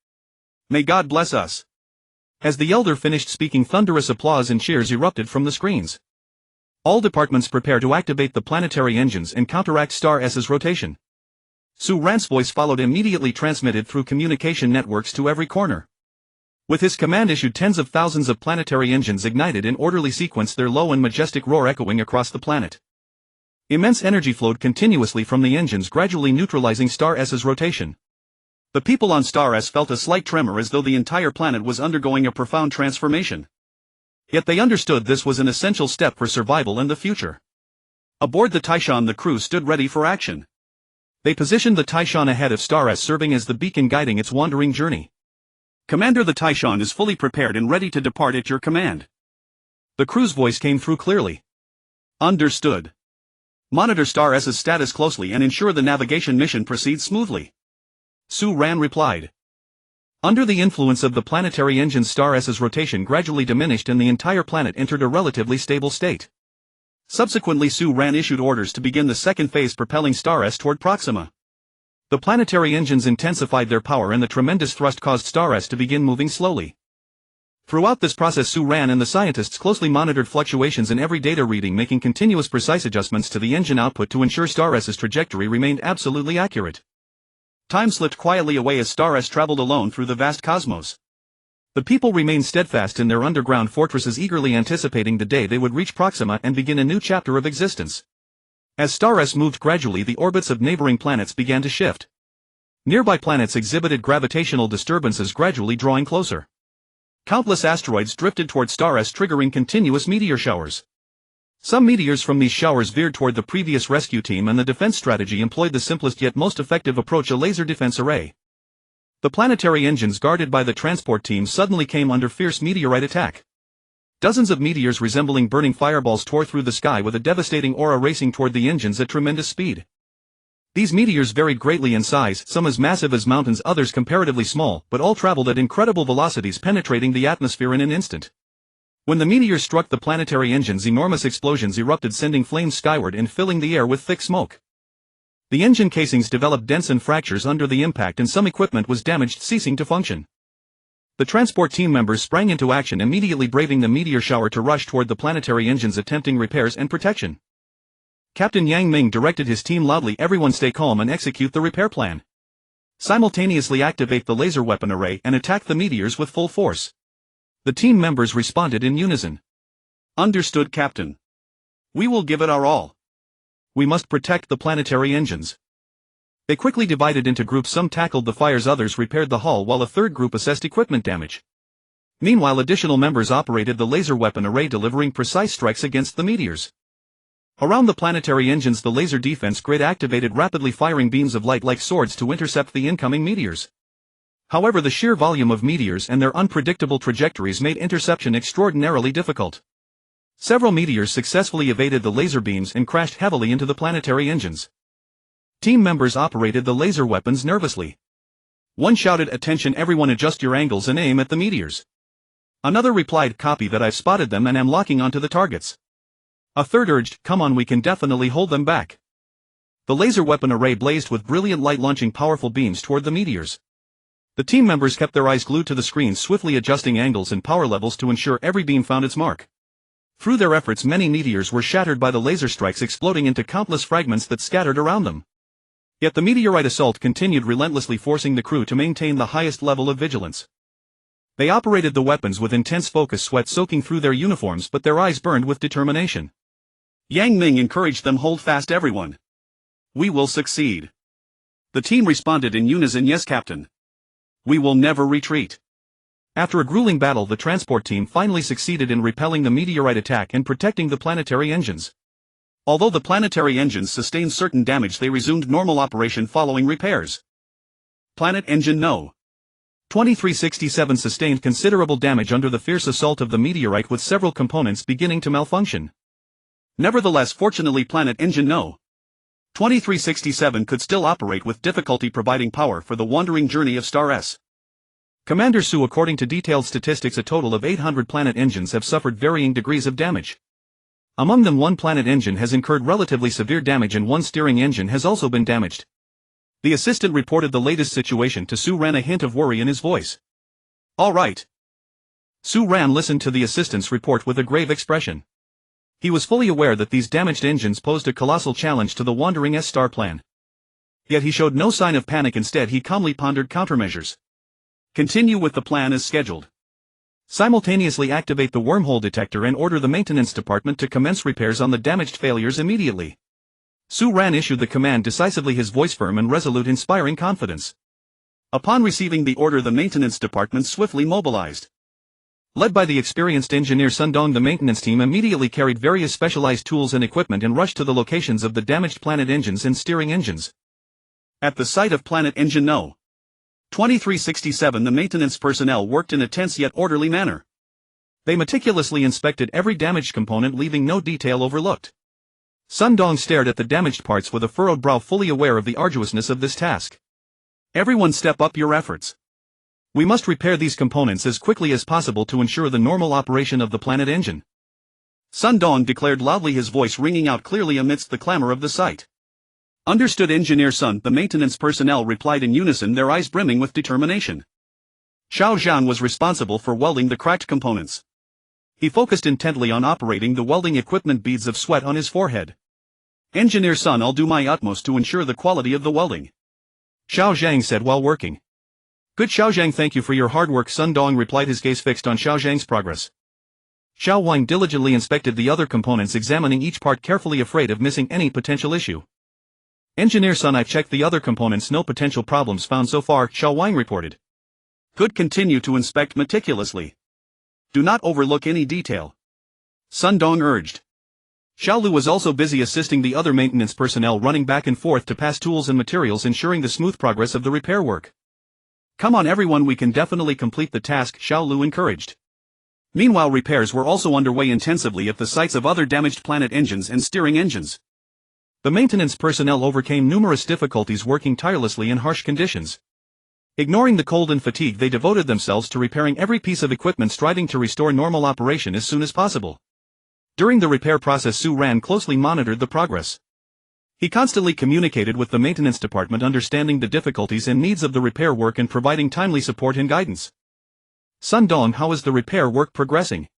May God bless us. As the Elder finished speaking, thunderous applause and cheers erupted from the screens. All departments prepare to activate the planetary engines and counteract Star S's rotation. Su Ran's voice followed, immediately transmitted through communication networks to every corner. With his command issued, tens of thousands of planetary engines ignited in orderly sequence, their low and majestic roar echoing across the planet. Immense energy flowed continuously from the engines, gradually neutralizing Star S's rotation. The people on Star S felt a slight tremor, as though the entire planet was undergoing a profound transformation. Yet they understood this was an essential step for survival and the future. Aboard the Taishan, the crew stood ready for action. They positioned the Taishan ahead of Star S, serving as the beacon guiding its wandering journey. Commander, the Taishan is fully prepared and ready to depart at your command. The crew's voice came through clearly. Understood. Monitor Star S's status closely and ensure the navigation mission proceeds smoothly. Su Ran replied. Under the influence of the planetary engine, Star S's rotation gradually diminished and the entire planet entered a relatively stable state. Subsequently, Su Ran issued orders to begin the second phase, propelling Star S toward Proxima. The planetary engines intensified their power and the tremendous thrust caused Star S to begin moving slowly. Throughout this process, Su Ran and the scientists closely monitored fluctuations in every data reading, making continuous precise adjustments to the engine output to ensure Star S's trajectory remained absolutely accurate. Time slipped quietly away as Star S traveled alone through the vast cosmos. The people remained steadfast in their underground fortresses, eagerly anticipating the day they would reach Proxima and begin a new chapter of existence. As Star S moved gradually, the orbits of neighboring planets began to shift. Nearby planets exhibited gravitational disturbances, gradually drawing closer. Countless asteroids drifted toward Star S, triggering continuous meteor showers. Some meteors from these showers veered toward the previous rescue team, and the defense strategy employed the simplest yet most effective approach: a laser defense array. The planetary engines guarded by the transport team suddenly came under fierce meteorite attack. Dozens of meteors resembling burning fireballs tore through the sky with a devastating aura, racing toward the engines at tremendous speed. These meteors varied greatly in size, some as massive as mountains, others comparatively small, but all traveled at incredible velocities, penetrating the atmosphere in an instant. When the meteors struck the planetary engines, enormous explosions erupted, sending flames skyward and filling the air with thick smoke. The engine casings developed dents and fractures under the impact, and some equipment was damaged, ceasing to function. The transport team members sprang into action, immediately braving the meteor shower to rush toward the planetary engines, attempting repairs and protection. Captain Yang Ming directed his team loudly: "Everyone stay calm and execute the repair plan. Simultaneously activate the laser weapon array and attack the meteors with full force." The team members responded in unison. Understood, Captain. We will give it our all. We must protect the planetary engines. They quickly divided into groups. Some tackled the fires, others repaired the hull, while a third group assessed equipment damage. Meanwhile, additional members operated the laser weapon array, delivering precise strikes against the meteors. Around the planetary engines, the laser defense grid activated, rapidly firing beams of light like swords to intercept the incoming meteors. However, the sheer volume of meteors and their unpredictable trajectories made interception extraordinarily difficult. Several meteors successfully evaded the laser beams and crashed heavily into the planetary engines. Team members operated the laser weapons nervously. One shouted, "Attention everyone, adjust your angles and aim at the meteors." Another replied, "Copy that, I've spotted them and am locking onto the targets." A third urged, "Come on, we can definitely hold them back." The laser weapon array blazed with brilliant light, launching powerful beams toward the meteors. The team members kept their eyes glued to the screens, swiftly adjusting angles and power levels to ensure every beam found its mark. Through their efforts, many meteors were shattered by the laser strikes, exploding into countless fragments that scattered around them. Yet the meteorite assault continued relentlessly, forcing the crew to maintain the highest level of vigilance. They operated the weapons with intense focus, sweat soaking through their uniforms, but their eyes burned with determination. Yang Ming encouraged them, "Hold fast everyone. We will succeed." The team responded in unison, "Yes, Captain. We will never retreat." After a grueling battle, the transport team finally succeeded in repelling the meteorite attack and protecting the planetary engines. Although the planetary engines sustained certain damage, they resumed normal operation following repairs. Planet Engine No. 2367 sustained considerable damage under the fierce assault of the meteorite, with several components beginning to malfunction. Nevertheless, fortunately, Planet Engine No. 2367 could still operate with difficulty, providing power for the wandering journey of Star S. Commander Su, according to detailed statistics, a total of 800 planet engines have suffered varying degrees of damage. Among them, one planet engine has incurred relatively severe damage and one steering engine has also been damaged. The assistant reported the latest situation to Su Ran, a hint of worry in his voice. "All right." Su Ran listened to the assistant's report with a grave expression. He was fully aware that these damaged engines posed a colossal challenge to the wandering S-Star plan. Yet he showed no sign of panic. Instead, he calmly pondered countermeasures. "Continue with the plan as scheduled. Simultaneously activate the wormhole detector and order the maintenance department to commence repairs on the damaged failures immediately." Su Ran issued the command decisively, his voice firm and resolute, inspiring confidence. Upon receiving the order, the maintenance department swiftly mobilized. Led by the experienced engineer Sundong, the maintenance team immediately carried various specialized tools and equipment and rushed to the locations of the damaged planet engines and steering engines. At the site of Planet Engine No. 2367, the maintenance personnel worked in a tense yet orderly manner. They meticulously inspected every damaged component, leaving no detail overlooked. Sun Dong stared at the damaged parts with a furrowed brow, fully aware of the arduousness of this task. Everyone step up your efforts. We must repair these components as quickly as possible to ensure the normal operation of the planet engine. Sun Dong declared loudly, his voice ringing out clearly amidst the clamor of the site. Understood, Engineer Sun, the maintenance personnel replied in unison, their eyes brimming with determination. Xiao Zhang was responsible for welding the cracked components. He focused intently on operating the welding equipment, beads of sweat on his forehead. Engineer Sun, I'll do my utmost to ensure the quality of the welding, Xiao Zhang said while working. Good, Xiao Zhang, thank you for your hard work, Sun Dong replied, his gaze fixed on Xiao Zhang's progress. Xiao Wang diligently inspected the other components, examining each part carefully, afraid of missing any potential issue. Engineer Sun, I've checked the other components, no potential problems found so far, Xiao Wang reported. Good, continue to inspect meticulously. Do not overlook any detail, Sun Dong urged. Xiao Lu was also busy assisting the other maintenance personnel, running back and forth to pass tools and materials, ensuring the smooth progress of the repair work. Come on everyone, we can definitely complete the task, Xiao Lu encouraged. Meanwhile, repairs were also underway intensively at the sites of other damaged planet engines and steering engines. The maintenance personnel overcame numerous difficulties, working tirelessly in harsh conditions. Ignoring the cold and fatigue, they devoted themselves to repairing every piece of equipment, striving to restore normal operation as soon as possible. During the repair process, Su Ran closely monitored the progress. He constantly communicated with the maintenance department, understanding the difficulties and needs of the repair work and providing timely support and guidance. Sun Dong, how is the repair work progressing?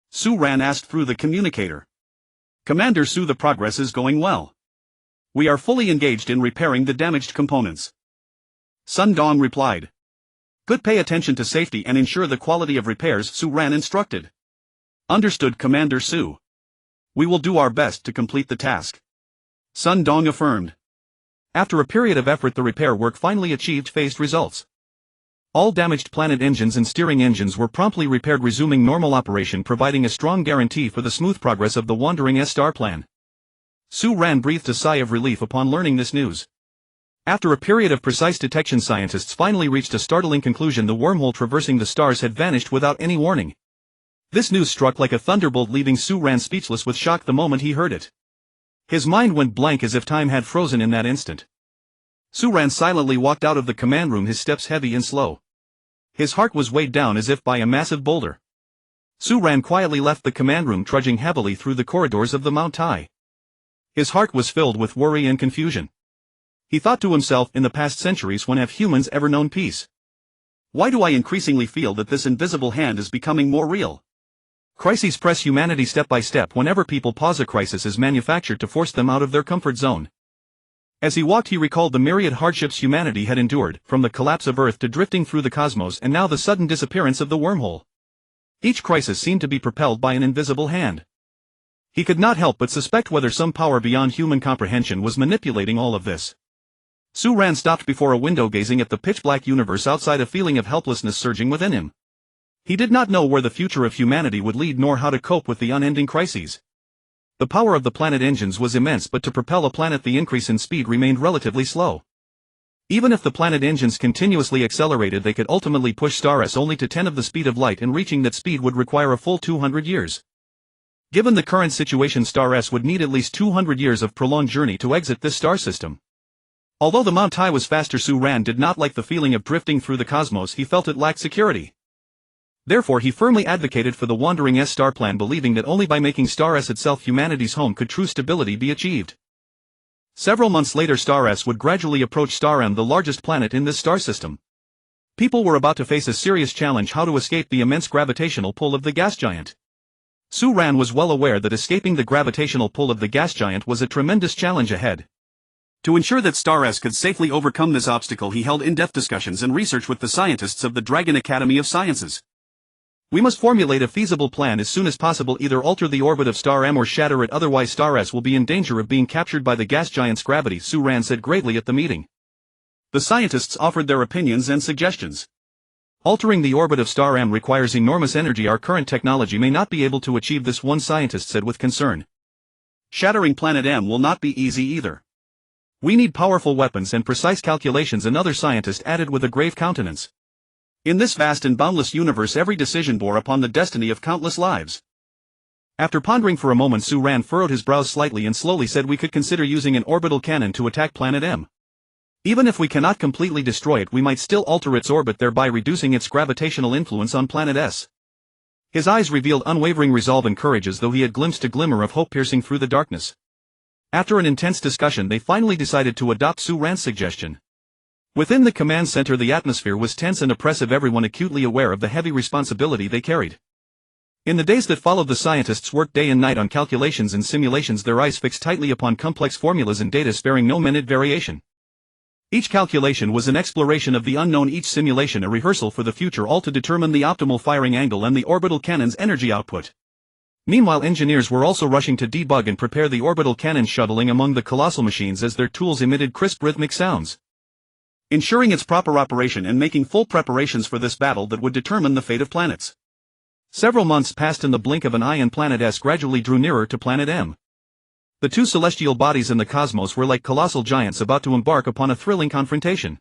Su Ran asked through the communicator. Commander Su, the progress is going well. We are fully engaged in repairing the damaged components, Sun Dong replied. Good, pay attention to safety and ensure the quality of repairs, Su Ran instructed. Understood, Commander Su. We will do our best to complete the task, Sun Dong affirmed. After a period of effort, the repair work finally achieved phased results. All damaged planet engines and steering engines were promptly repaired, resuming normal operation, providing a strong guarantee for the smooth progress of the Wandering S-Star plan. Su Ran breathed a sigh of relief upon learning this news. After a period of precise detection, scientists finally reached a startling conclusion: the wormhole traversing the stars had vanished without any warning. This news struck like a thunderbolt, leaving Su Ran speechless with shock the moment he heard it. His mind went blank, as if time had frozen in that instant. Su Ran silently walked out of the command room, his steps heavy and slow. His heart was weighed down as if by a massive boulder. Su Ran quietly left the command room, trudging heavily through the corridors of the Mount Tai. His heart was filled with worry and confusion. He thought to himself, in the past centuries, when have humans ever known peace? Why do I increasingly feel that this invisible hand is becoming more real? Crises press humanity step by step. Whenever people pause, a crisis is manufactured to force them out of their comfort zone. As he walked, he recalled the myriad hardships humanity had endured, from the collapse of Earth to drifting through the cosmos, and now the sudden disappearance of the wormhole. Each crisis seemed to be propelled by an invisible hand. He could not help but suspect whether some power beyond human comprehension was manipulating all of this. Su Ran stopped before a window, gazing at the pitch-black universe outside, a feeling of helplessness surging within him. He did not know where the future of humanity would lead, nor how to cope with the unending crises. The power of the planet engines was immense, but to propel a planet, the increase in speed remained relatively slow. Even if the planet engines continuously accelerated, they could ultimately push Star-S only to 10 of the speed of light, and reaching that speed would require a full 200 years. Given the current situation, Star-S would need at least 200 years of prolonged journey to exit this star system. Although the Mount Tai was faster, Su Ran did not like the feeling of drifting through the cosmos. He felt it lacked security. Therefore, he firmly advocated for the Wandering S-Star plan, believing that only by making Star-S itself humanity's home could true stability be achieved. Several months later, Star-S would gradually approach Star-M, the largest planet in this star system. People were about to face a serious challenge: how to escape the immense gravitational pull of the gas giant. Su Ran was well aware that escaping the gravitational pull of the gas giant was a tremendous challenge ahead. To ensure that Star-S could safely overcome this obstacle, he held in-depth discussions and research with the scientists of the Dragon Academy of Sciences. We must formulate a feasible plan as soon as possible, either alter the orbit of Star-M or shatter it, otherwise Star-S will be in danger of being captured by the gas giant's gravity, Su Ran said gravely at the meeting. The scientists offered their opinions and suggestions. Altering the orbit of Star-M requires enormous energy. Our current technology may not be able to achieve this, one scientist said with concern. Shattering Planet M will not be easy either. We need powerful weapons and precise calculations, another scientist added with a grave countenance. In this vast and boundless universe, every decision bore upon the destiny of countless lives. After pondering for a moment, Su Ran furrowed his brows slightly and slowly said, we could consider using an orbital cannon to attack Planet M. Even if we cannot completely destroy it, we might still alter its orbit, thereby reducing its gravitational influence on Planet S. His eyes revealed unwavering resolve and courage, as though he had glimpsed a glimmer of hope piercing through the darkness. After an intense discussion, they finally decided to adopt Su Ran's suggestion. Within the command center, the atmosphere was tense and oppressive, everyone acutely aware of the heavy responsibility they carried. In the days that followed, the scientists worked day and night on calculations and simulations, their eyes fixed tightly upon complex formulas and data, sparing no minute variation. Each calculation was an exploration of the unknown, each simulation a rehearsal for the future, all to determine the optimal firing angle and the orbital cannon's energy output. Meanwhile, engineers were also rushing to debug and prepare the orbital cannon, shuttling among the colossal machines as their tools emitted crisp rhythmic sounds, ensuring its proper operation and making full preparations for this battle that would determine the fate of planets. Several months passed in the blink of an eye, and Planet S gradually drew nearer to Planet M. The two celestial bodies in the cosmos were like colossal giants about to embark upon a thrilling confrontation.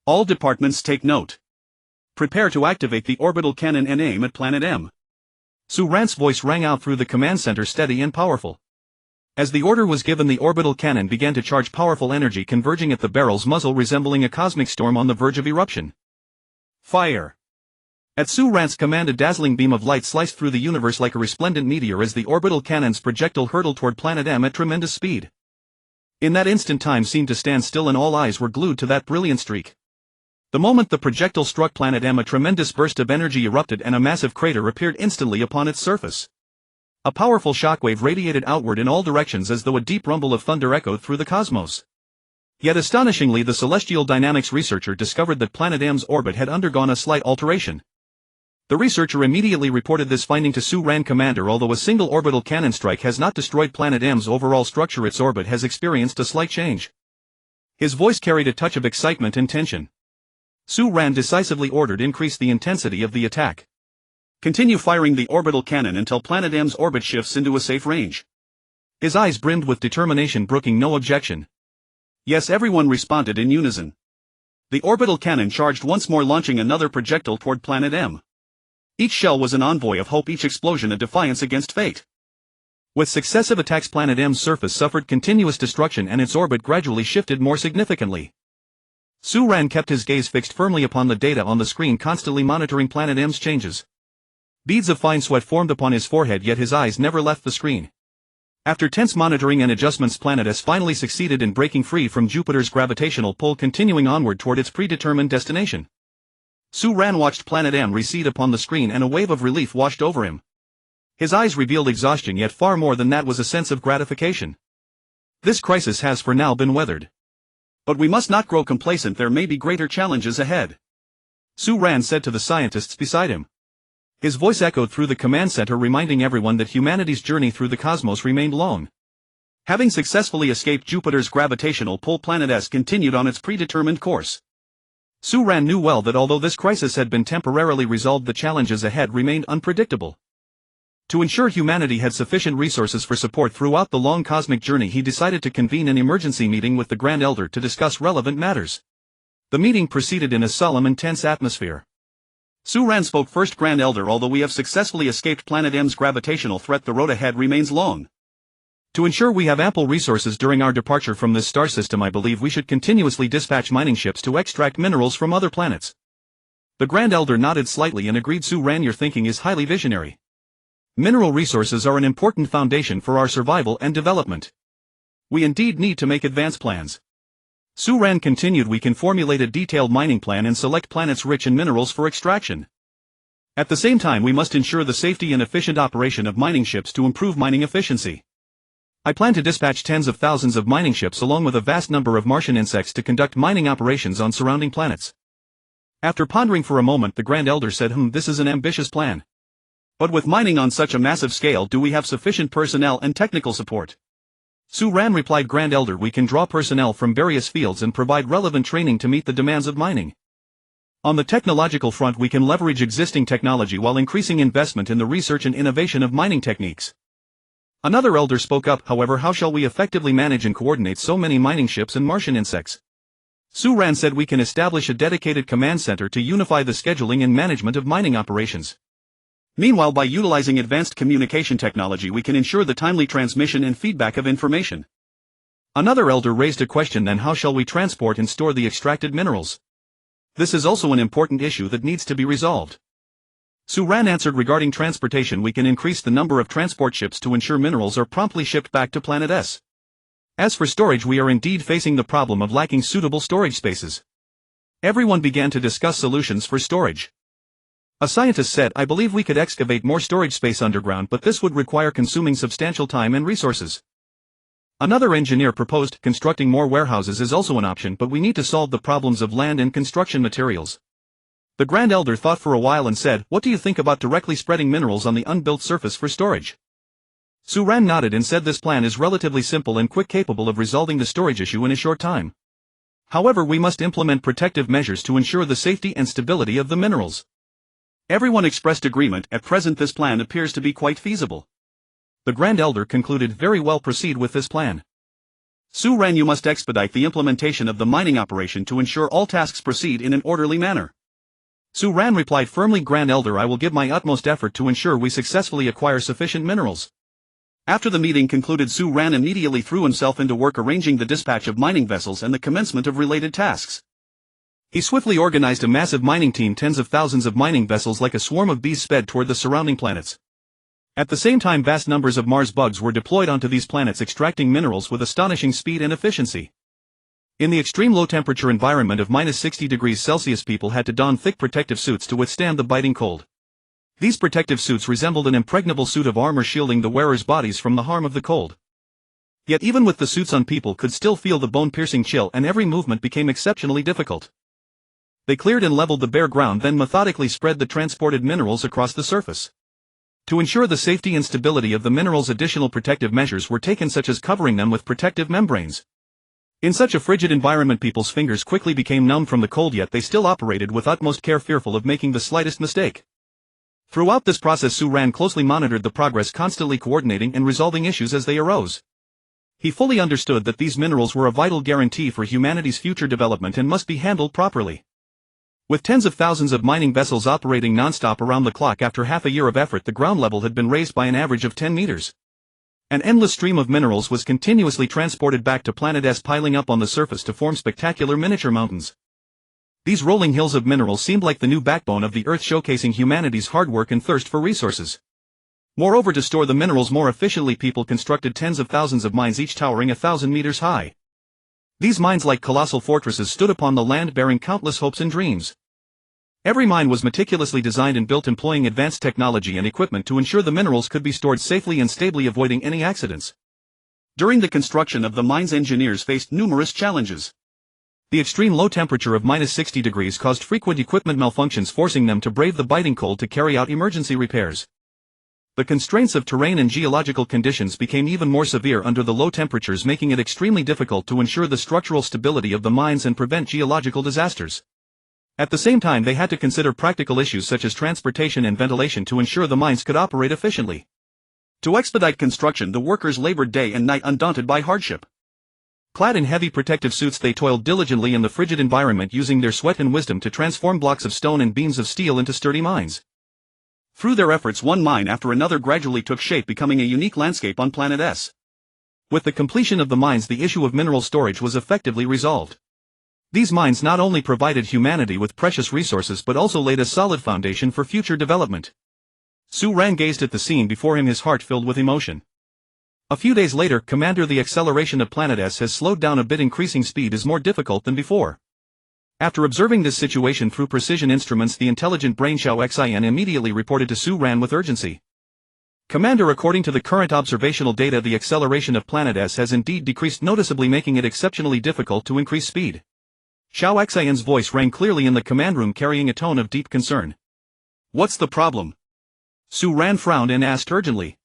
All departments take note. Prepare to activate the orbital cannon and aim at Planet M. Su Ran's voice rang out through the command center, steady and powerful. As the order was given, the orbital cannon began to charge powerful energy, converging at the barrel's muzzle, resembling a cosmic storm on the verge of eruption. Fire! At Su Ran's command, a dazzling beam of light sliced through the universe like a resplendent meteor as the orbital cannon's projectile hurtled toward Planet M at tremendous speed. In that instant, time seemed to stand still and all eyes were glued to that brilliant streak. The moment the projectile struck Planet M, a tremendous burst of energy erupted and a massive crater appeared instantly upon its surface. A powerful shockwave radiated outward in all directions as though a deep rumble of thunder echoed through the cosmos. Yet astonishingly, the celestial dynamics researcher discovered that Planet M's orbit had undergone a slight alteration. The researcher immediately reported this finding to Su Ran. Commander, although a single orbital cannon strike has not destroyed Planet M's overall structure, its orbit has experienced a slight change. His voice carried a touch of excitement and tension. Su Ran decisively ordered, increase the intensity of the attack. Continue firing the orbital cannon until Planet M's orbit shifts into a safe range. His eyes brimmed with determination, brooking no objection. Yes, everyone responded in unison. The orbital cannon charged once more, launching another projectile toward Planet M. Each shell was an envoy of hope, each explosion a defiance against fate. With successive attacks, Planet M's surface suffered continuous destruction and its orbit gradually shifted more significantly. Su Ran kept his gaze fixed firmly upon the data on the screen, constantly monitoring Planet M's changes. Beads of fine sweat formed upon his forehead, yet his eyes never left the screen. After tense monitoring and adjustments, Planet S finally succeeded in breaking free from Jupiter's gravitational pull, continuing onward toward its predetermined destination. Su Ran watched Planet M recede upon the screen, and a wave of relief washed over him. His eyes revealed exhaustion, yet far more than that was a sense of gratification. This crisis has for now been weathered. But we must not grow complacent, there may be greater challenges ahead, Su Ran said to the scientists beside him. His voice echoed through the command center, reminding everyone that humanity's journey through the cosmos remained long. Having successfully escaped Jupiter's gravitational pull, Planet S continued on its predetermined course. Su Ran knew well that although this crisis had been temporarily resolved, the challenges ahead remained unpredictable. To ensure humanity had sufficient resources for support throughout the long cosmic journey, he decided to convene an emergency meeting with the Grand Elder to discuss relevant matters. The meeting proceeded in a solemn and tense atmosphere. Su Ran spoke first. Grand Elder, although we have successfully escaped Planet M's gravitational threat, the road ahead remains long. To ensure we have ample resources during our departure from this star system, I believe we should continuously dispatch mining ships to extract minerals from other planets. The Grand Elder nodded slightly and agreed. Su Ran, your thinking is highly visionary. Mineral resources are an important foundation for our survival and development. We indeed need to make advance plans. Su Ran continued, we can formulate a detailed mining plan and select planets rich in minerals for extraction. At the same time, we must ensure the safety and efficient operation of mining ships to improve mining efficiency. I plan to dispatch tens of thousands of mining ships along with a vast number of Martian insects to conduct mining operations on surrounding planets. After pondering for a moment, the Grand Elder said, this is an ambitious plan. But with mining on such a massive scale, do we have sufficient personnel and technical support? Su Ran replied, Grand Elder, we can draw personnel from various fields and provide relevant training to meet the demands of mining. On the technological front, we can leverage existing technology while increasing investment in the research and innovation of mining techniques. Another elder spoke up, however, how shall we effectively manage and coordinate so many mining ships and Martian insects? Su Ran said we can establish a dedicated command center to unify the scheduling and management of mining operations. Meanwhile, by utilizing advanced communication technology, we can ensure the timely transmission and feedback of information. Another elder raised a question: then how shall we transport and store the extracted minerals? This is also an important issue that needs to be resolved. Su Ran answered, regarding transportation, we can increase the number of transport ships to ensure minerals are promptly shipped back to Planet S. As for storage, we are indeed facing the problem of lacking suitable storage spaces. Everyone began to discuss solutions for storage. A scientist said, I believe we could excavate more storage space underground, but this would require consuming substantial time and resources. Another engineer proposed, constructing more warehouses is also an option, but we need to solve the problems of land and construction materials. The Grand Elder thought for a while and said, what do you think about directly spreading minerals on the unbuilt surface for storage? Su Ran nodded and said this plan is relatively simple and quick, capable of resolving the storage issue in a short time. However, we must implement protective measures to ensure the safety and stability of the minerals. Everyone expressed agreement. At present this plan appears to be quite feasible. The Grand Elder concluded, very well, proceed with this plan. Su Ran, you must expedite the implementation of the mining operation to ensure all tasks proceed in an orderly manner. Su Ran replied firmly, Grand Elder, I will give my utmost effort to ensure we successfully acquire sufficient minerals. After the meeting concluded, Su Ran immediately threw himself into work arranging the dispatch of mining vessels and the commencement of related tasks. He swiftly organized a massive mining team. Tens of thousands of mining vessels like a swarm of bees sped toward the surrounding planets. At the same time, vast numbers of Mars bugs were deployed onto these planets, extracting minerals with astonishing speed and efficiency. In the extreme low-temperature environment of -60°C, people had to don thick protective suits to withstand the biting cold. These protective suits resembled an impregnable suit of armor, shielding the wearers' bodies from the harm of the cold. Yet even with the suits on, people could still feel the bone-piercing chill, and every movement became exceptionally difficult. They cleared and leveled the bare ground, then methodically spread the transported minerals across the surface. To ensure the safety and stability of the minerals, additional protective measures were taken, such as covering them with protective membranes. In such a frigid environment, people's fingers quickly became numb from the cold, yet they still operated with utmost care, fearful of making the slightest mistake. Throughout this process, Su Ran closely monitored the progress, constantly coordinating and resolving issues as they arose. He fully understood that these minerals were a vital guarantee for humanity's future development and must be handled properly. With tens of thousands of mining vessels operating non-stop around the clock, after half a year of effort, the ground level had been raised by an average of 10 meters. An endless stream of minerals was continuously transported back to Planet S, piling up on the surface to form spectacular miniature mountains. These rolling hills of minerals seemed like the new backbone of the Earth, showcasing humanity's hard work and thirst for resources. Moreover, to store the minerals more efficiently, people constructed tens of thousands of mines, each towering 1,000 meters high. These mines, like colossal fortresses, stood upon the land, bearing countless hopes and dreams. Every mine was meticulously designed and built, employing advanced technology and equipment to ensure the minerals could be stored safely and stably, avoiding any accidents. During the construction of the mines, engineers faced numerous challenges. The extreme low temperature of -60° caused frequent equipment malfunctions, forcing them to brave the biting cold to carry out emergency repairs. The constraints of terrain and geological conditions became even more severe under the low temperatures, making it extremely difficult to ensure the structural stability of the mines and prevent geological disasters. At the same time, they had to consider practical issues such as transportation and ventilation to ensure the mines could operate efficiently. To expedite construction, the workers labored day and night, undaunted by hardship. Clad in heavy protective suits, they toiled diligently in the frigid environment, using their sweat and wisdom to transform blocks of stone and beams of steel into sturdy mines. Through their efforts, one mine after another gradually took shape, becoming a unique landscape on Planet S. With the completion of the mines, the issue of mineral storage was effectively resolved. These mines not only provided humanity with precious resources but also laid a solid foundation for future development. Su Ran gazed at the scene before him, his heart filled with emotion. A few days later, Commander, the acceleration of Planet S has slowed down a bit. Increasing speed is more difficult than before. After observing this situation through precision instruments, the intelligent brain Xiao Xin immediately reported to Su Ran with urgency. Commander, according to the current observational data, the acceleration of Planet S has indeed decreased noticeably, making it exceptionally difficult to increase speed. Xiao Xin's voice rang clearly in the command room, carrying a tone of deep concern. What's the problem? Su Ran frowned and asked urgently.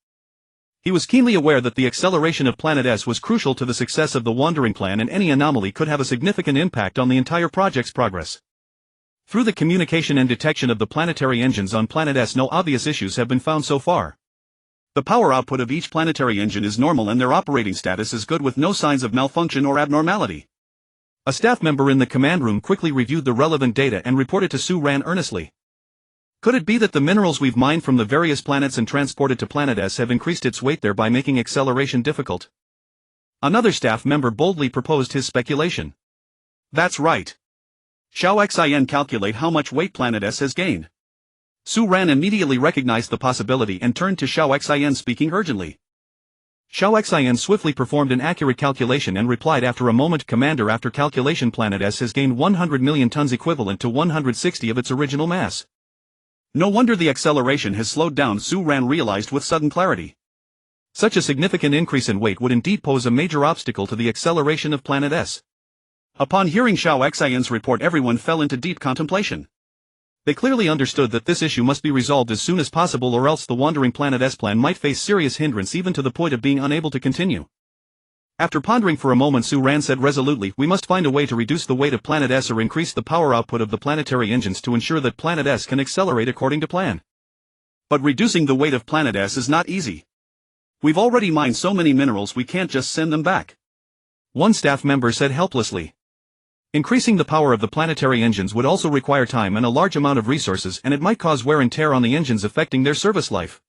He was keenly aware that the acceleration of Planet S was crucial to the success of the Wandering Plan, and any anomaly could have a significant impact on the entire project's progress. Through the communication and detection of the planetary engines on Planet S, no obvious issues have been found so far. The power output of each planetary engine is normal and their operating status is good with no signs of malfunction or abnormality. A staff member in the command room quickly reviewed the relevant data and reported to Su Ran earnestly. Could it be that the minerals we've mined from the various planets and transported to Planet S have increased its weight, thereby making acceleration difficult? Another staff member boldly proposed his speculation. That's right. Shall Xin calculate how much weight Planet S has gained? Su Ran immediately recognized the possibility and turned to Xiao Xin speaking urgently. Xiao Xin swiftly performed an accurate calculation and replied after a moment, Commander, after calculation Planet S has gained 100 million tons equivalent to 160 of its original mass. No wonder the acceleration has slowed down, Su Ran realized with sudden clarity. Such a significant increase in weight would indeed pose a major obstacle to the acceleration of Planet S. Upon hearing Xiao Xin's report, everyone fell into deep contemplation. They clearly understood that this issue must be resolved as soon as possible, or else the wandering Planet S plan might face serious hindrance, even to the point of being unable to continue. After pondering for a moment, Su Ran said resolutely, "We must find a way to reduce the weight of Planet S or increase the power output of the planetary engines to ensure that Planet S can accelerate according to plan." But reducing the weight of Planet S is not easy. We've already mined so many minerals, we can't just send them back. One staff member said helplessly. Increasing the power of the planetary engines would also require time and a large amount of resources, and it might cause wear and tear on the engines, affecting their service life.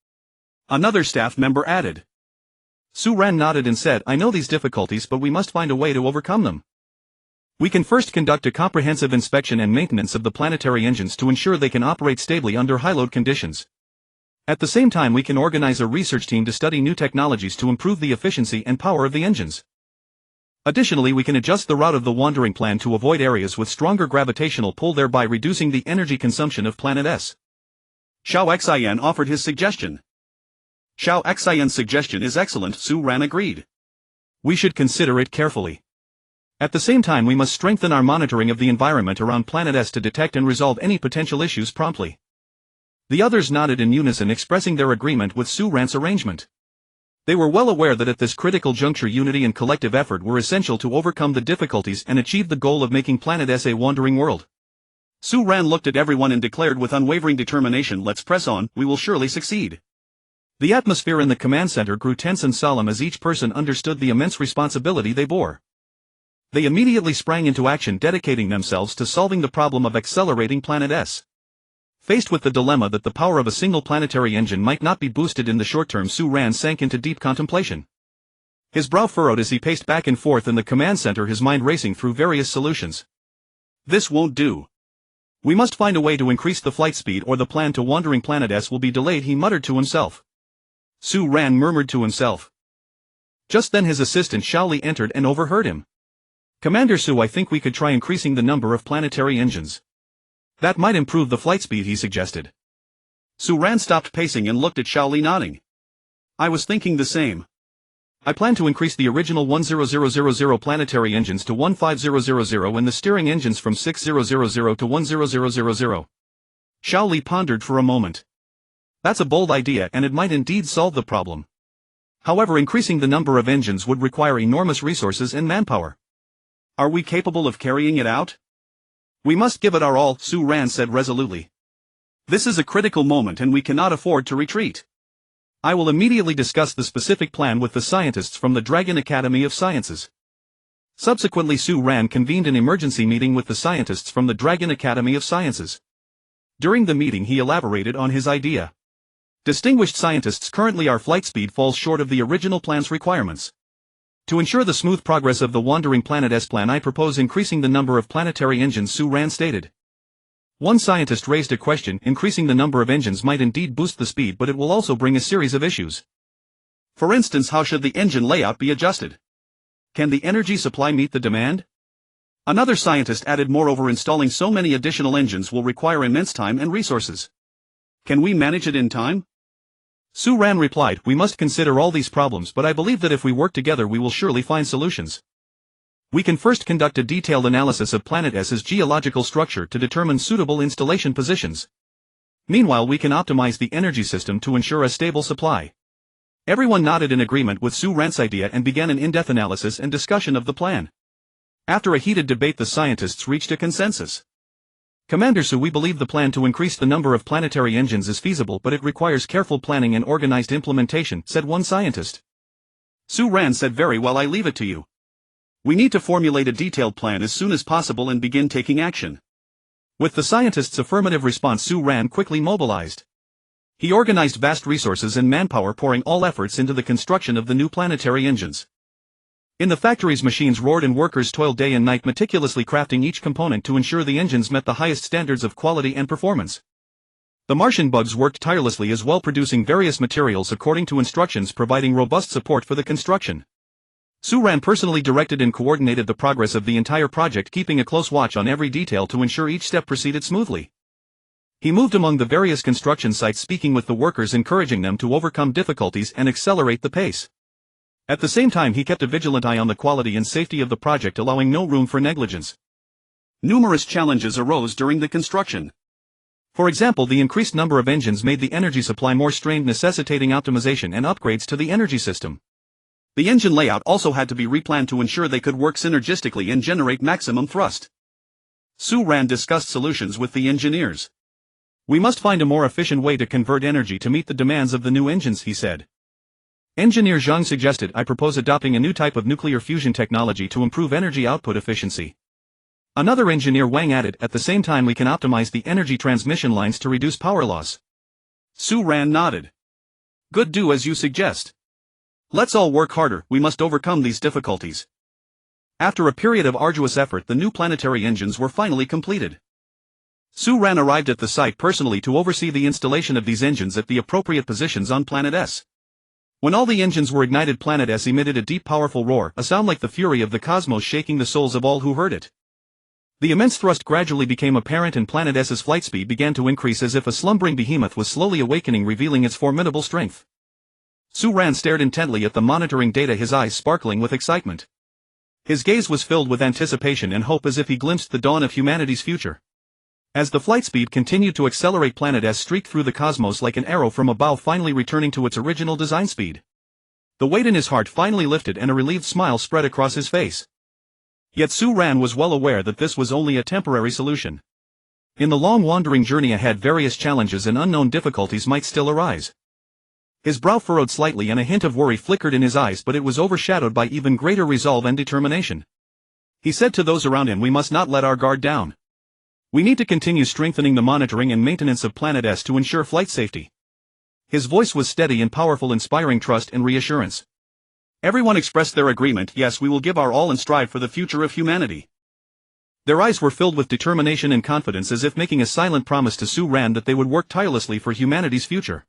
Another staff member added. Su Ran nodded and said, "I know these difficulties, but we must find a way to overcome them. We can first conduct a comprehensive inspection and maintenance of the planetary engines to ensure they can operate stably under high-load conditions. At the same time, we can organize a research team to study new technologies to improve the efficiency and power of the engines. Additionally, we can adjust the route of the wandering plan to avoid areas with stronger gravitational pull, thereby reducing the energy consumption of Planet S." Xiao Xin offered his suggestion. Xiao Xin's suggestion is excellent, Su Ran agreed. We should consider it carefully. At the same time, we must strengthen our monitoring of the environment around Planet S to detect and resolve any potential issues promptly. The others nodded in unison, expressing their agreement with Su Ran's arrangement. They were well aware that at this critical juncture unity and collective effort were essential to overcome the difficulties and achieve the goal of making Planet S a wandering world. Su Ran looked at everyone and declared with unwavering determination, "Let's press on, we will surely succeed." The atmosphere in the command center grew tense and solemn as each person understood the immense responsibility they bore. They immediately sprang into action, dedicating themselves to solving the problem of accelerating Planet S. Faced with the dilemma that the power of a single planetary engine might not be boosted in the short term, Su Ran sank into deep contemplation. His brow furrowed as he paced back and forth in the command center, his mind racing through various solutions. This won't do. We must find a way to increase the flight speed, or the plan to wandering Planet S will be delayed, he muttered to himself. Su Ran murmured to himself. Just then his assistant Xiao Li entered and overheard him. "Commander Su, I think we could try increasing the number of planetary engines. That might improve the flight speed," he suggested. Su Ran stopped pacing and looked at Xiao Li, nodding. "I was thinking the same. I plan to increase the original 10000 planetary engines to 15000 and the steering engines from 6000 to 10000. Xiao Li pondered for a moment. That's a bold idea, and it might indeed solve the problem. However, increasing the number of engines would require enormous resources and manpower. Are we capable of carrying it out? We must give it our all, Su Ran said resolutely. This is a critical moment and we cannot afford to retreat. I will immediately discuss the specific plan with the scientists from the Dragon Academy of Sciences. Subsequently, Su Ran convened an emergency meeting with the scientists from the Dragon Academy of Sciences. During the meeting, he elaborated on his idea. Distinguished scientists, currently our flight speed falls short of the original plan's requirements. To ensure the smooth progress of the wandering Planet S plan, I propose increasing the number of planetary engines, Su Ran stated. One scientist raised a question. Increasing the number of engines might indeed boost the speed, but it will also bring a series of issues. For instance, how should the engine layout be adjusted? Can the energy supply meet the demand? Another scientist added, moreover, installing so many additional engines will require immense time and resources. Can we manage it in time? Su Ran replied, we must consider all these problems, but I believe that if we work together we will surely find solutions. We can first conduct a detailed analysis of Planet S's geological structure to determine suitable installation positions. Meanwhile, we can optimize the energy system to ensure a stable supply. Everyone nodded in agreement with Su Ran's idea and began an in-depth analysis and discussion of the plan. After a heated debate, the scientists reached a consensus. Commander Su, we believe the plan to increase the number of planetary engines is feasible, but it requires careful planning and organized implementation, said one scientist. Su Ran said, very well, I leave it to you. We need to formulate a detailed plan as soon as possible and begin taking action. With the scientist's affirmative response, Su Ran quickly mobilized. He organized vast resources and manpower, pouring all efforts into the construction of the new planetary engines. In the factories, machines roared and workers toiled day and night, meticulously crafting each component to ensure the engines met the highest standards of quality and performance. The Martian bugs worked tirelessly as well, producing various materials according to instructions, providing robust support for the construction. Su Ran personally directed and coordinated the progress of the entire project, keeping a close watch on every detail to ensure each step proceeded smoothly. He moved among the various construction sites, speaking with the workers, encouraging them to overcome difficulties and accelerate the pace. At the same time, he kept a vigilant eye on the quality and safety of the project, allowing no room for negligence. Numerous challenges arose during the construction. For example, the increased number of engines made the energy supply more strained, necessitating optimization and upgrades to the energy system. The engine layout also had to be replanned to ensure they could work synergistically and generate maximum thrust. Su Ran discussed solutions with the engineers. We must find a more efficient way to convert energy to meet the demands of the new engines, he said. Engineer Zhang suggested, I propose adopting a new type of nuclear fusion technology to improve energy output efficiency. Another engineer Wang added, at the same time we can optimize the energy transmission lines to reduce power loss. Su Ran nodded. Good, do as you suggest. Let's all work harder, we must overcome these difficulties. After a period of arduous effort, the new planetary engines were finally completed. Su Ran arrived at the site personally to oversee the installation of these engines at the appropriate positions on Planet S. When all the engines were ignited, Planet S emitted a deep, powerful roar, a sound like the fury of the cosmos, shaking the souls of all who heard it. The immense thrust gradually became apparent and Planet S's flight speed began to increase as if a slumbering behemoth was slowly awakening, revealing its formidable strength. Su Ran stared intently at the monitoring data, his eyes sparkling with excitement. His gaze was filled with anticipation and hope, as if he glimpsed the dawn of humanity's future. As the flight speed continued to accelerate, Planet S streaked through the cosmos like an arrow from a bow, finally returning to its original design speed. The weight in his heart finally lifted and a relieved smile spread across his face. Yet Su Ran was well aware that this was only a temporary solution. In the long wandering journey ahead, various challenges and unknown difficulties might still arise. His brow furrowed slightly and a hint of worry flickered in his eyes, but it was overshadowed by even greater resolve and determination. He said to those around him, we must not let our guard down. We need to continue strengthening the monitoring and maintenance of Planet S to ensure flight safety. His voice was steady and powerful, inspiring trust and reassurance. Everyone expressed their agreement. Yes, we will give our all and strive for the future of humanity. Their eyes were filled with determination and confidence, as if making a silent promise to Su Ran that they would work tirelessly for humanity's future.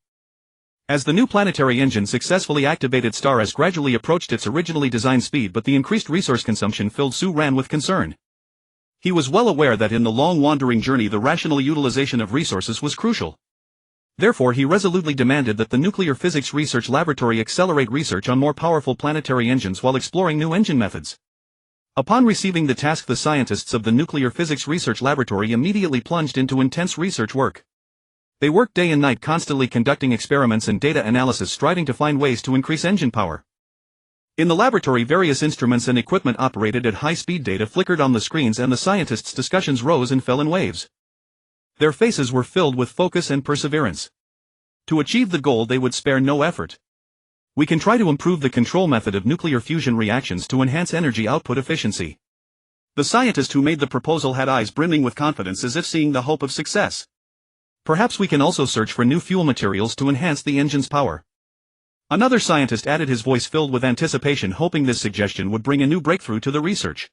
As the new planetary engine successfully activated, Star S gradually approached its originally designed speed, but the increased resource consumption filled Su Ran with concern. He was well aware that in the long wandering journey the rational utilization of resources was crucial. Therefore he resolutely demanded that the Nuclear Physics Research Laboratory accelerate research on more powerful planetary engines while exploring new engine methods. Upon receiving the task, the scientists of the Nuclear Physics Research Laboratory immediately plunged into intense research work. They worked day and night, constantly conducting experiments and data analysis, striving to find ways to increase engine power. In the laboratory, various instruments and equipment operated at high speed. Data flickered on the screens and the scientists' discussions rose and fell in waves. Their faces were filled with focus and perseverance. To achieve the goal they would spare no effort. We can try to improve the control method of nuclear fusion reactions to enhance energy output efficiency. The scientist who made the proposal had eyes brimming with confidence, as if seeing the hope of success. Perhaps we can also search for new fuel materials to enhance the engine's power. Another scientist added, his voice filled with anticipation, hoping this suggestion would bring a new breakthrough to the research.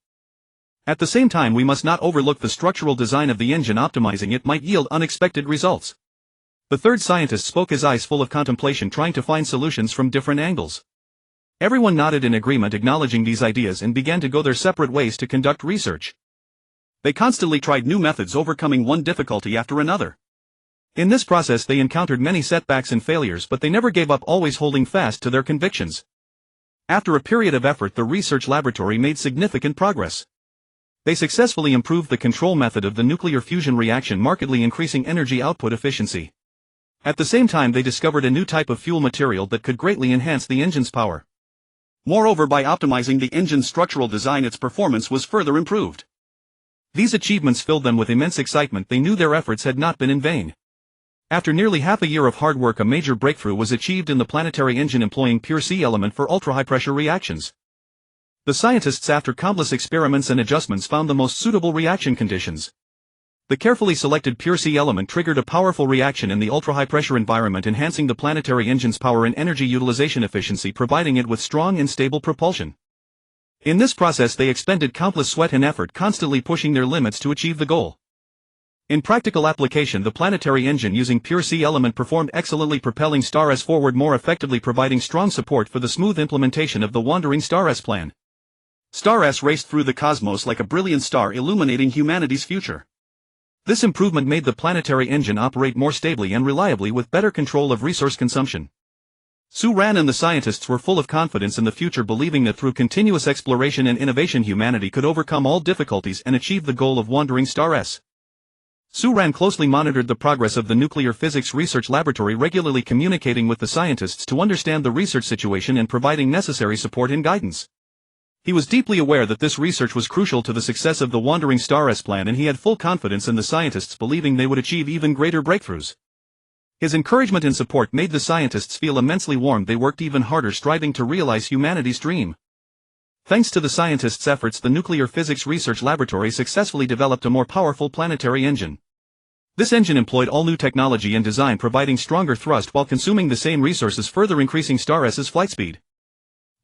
At the same time, we must not overlook the structural design of the engine. Optimizing it might yield unexpected results. The third scientist spoke, his eyes full of contemplation, trying to find solutions from different angles. Everyone nodded in agreement, acknowledging these ideas, and began to go their separate ways to conduct research. They constantly tried new methods, overcoming one difficulty after another. In this process they encountered many setbacks and failures, but they never gave up, always holding fast to their convictions. After a period of effort, the research laboratory made significant progress. They successfully improved the control method of the nuclear fusion reaction, markedly increasing energy output efficiency. At the same time, they discovered a new type of fuel material that could greatly enhance the engine's power. Moreover, by optimizing the engine's structural design, its performance was further improved. These achievements filled them with immense excitement. They knew their efforts had not been in vain. After nearly half a year of hard work, a major breakthrough was achieved in the planetary engine employing pure sea element for ultra-high-pressure reactions. The scientists, after countless experiments and adjustments, found the most suitable reaction conditions. The carefully selected pure sea element triggered a powerful reaction in the ultra-high-pressure environment, enhancing the planetary engine's power and energy utilization efficiency, providing it with strong and stable propulsion. In this process they expended countless sweat and effort, constantly pushing their limits to achieve the goal. In practical application, the planetary engine using pure sea element performed excellently, propelling Star-S forward more effectively, providing strong support for the smooth implementation of the wandering Star-S plan. Star-S raced through the cosmos like a brilliant star, illuminating humanity's future. This improvement made the planetary engine operate more stably and reliably, with better control of resource consumption. Su Ran and the scientists were full of confidence in the future, believing that through continuous exploration and innovation humanity could overcome all difficulties and achieve the goal of wandering Star-S. Su Ran closely monitored the progress of the Nuclear Physics Research Laboratory, regularly communicating with the scientists to understand the research situation and providing necessary support and guidance. He was deeply aware that this research was crucial to the success of the wandering Star-S plan, and he had full confidence in the scientists, believing they would achieve even greater breakthroughs. His encouragement and support made the scientists feel immensely warmed. They worked even harder, striving to realize humanity's dream. Thanks to the scientists' efforts, the Nuclear Physics Research Laboratory successfully developed a more powerful planetary engine. This engine employed all new technology and design, providing stronger thrust while consuming the same resources, further increasing Star-S's flight speed.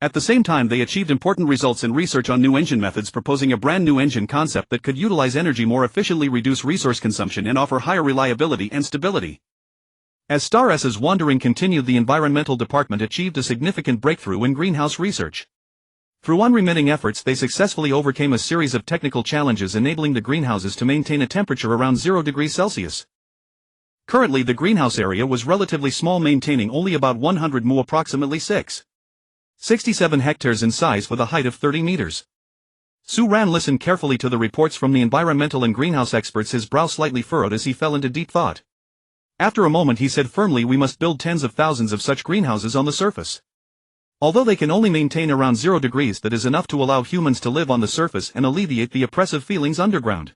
At the same time, they achieved important results in research on new engine methods, proposing a brand new engine concept that could utilize energy more efficiently, reduce resource consumption, and offer higher reliability and stability. As Star-S's wandering continued, the environmental department achieved a significant breakthrough in greenhouse research. Through unremitting efforts, they successfully overcame a series of technical challenges, enabling the greenhouses to maintain a temperature around 0 degrees Celsius. Currently, the greenhouse area was relatively small, maintaining only about 100 mu, approximately 6.67 hectares in size, with a height of 30 meters. Su Ran listened carefully to the reports from the environmental and greenhouse experts, his brow slightly furrowed as he fell into deep thought. After a moment he said firmly, "We must build tens of thousands of such greenhouses on the surface. Although they can only maintain around 0 degrees, that is enough to allow humans to live on the surface and alleviate the oppressive feelings underground."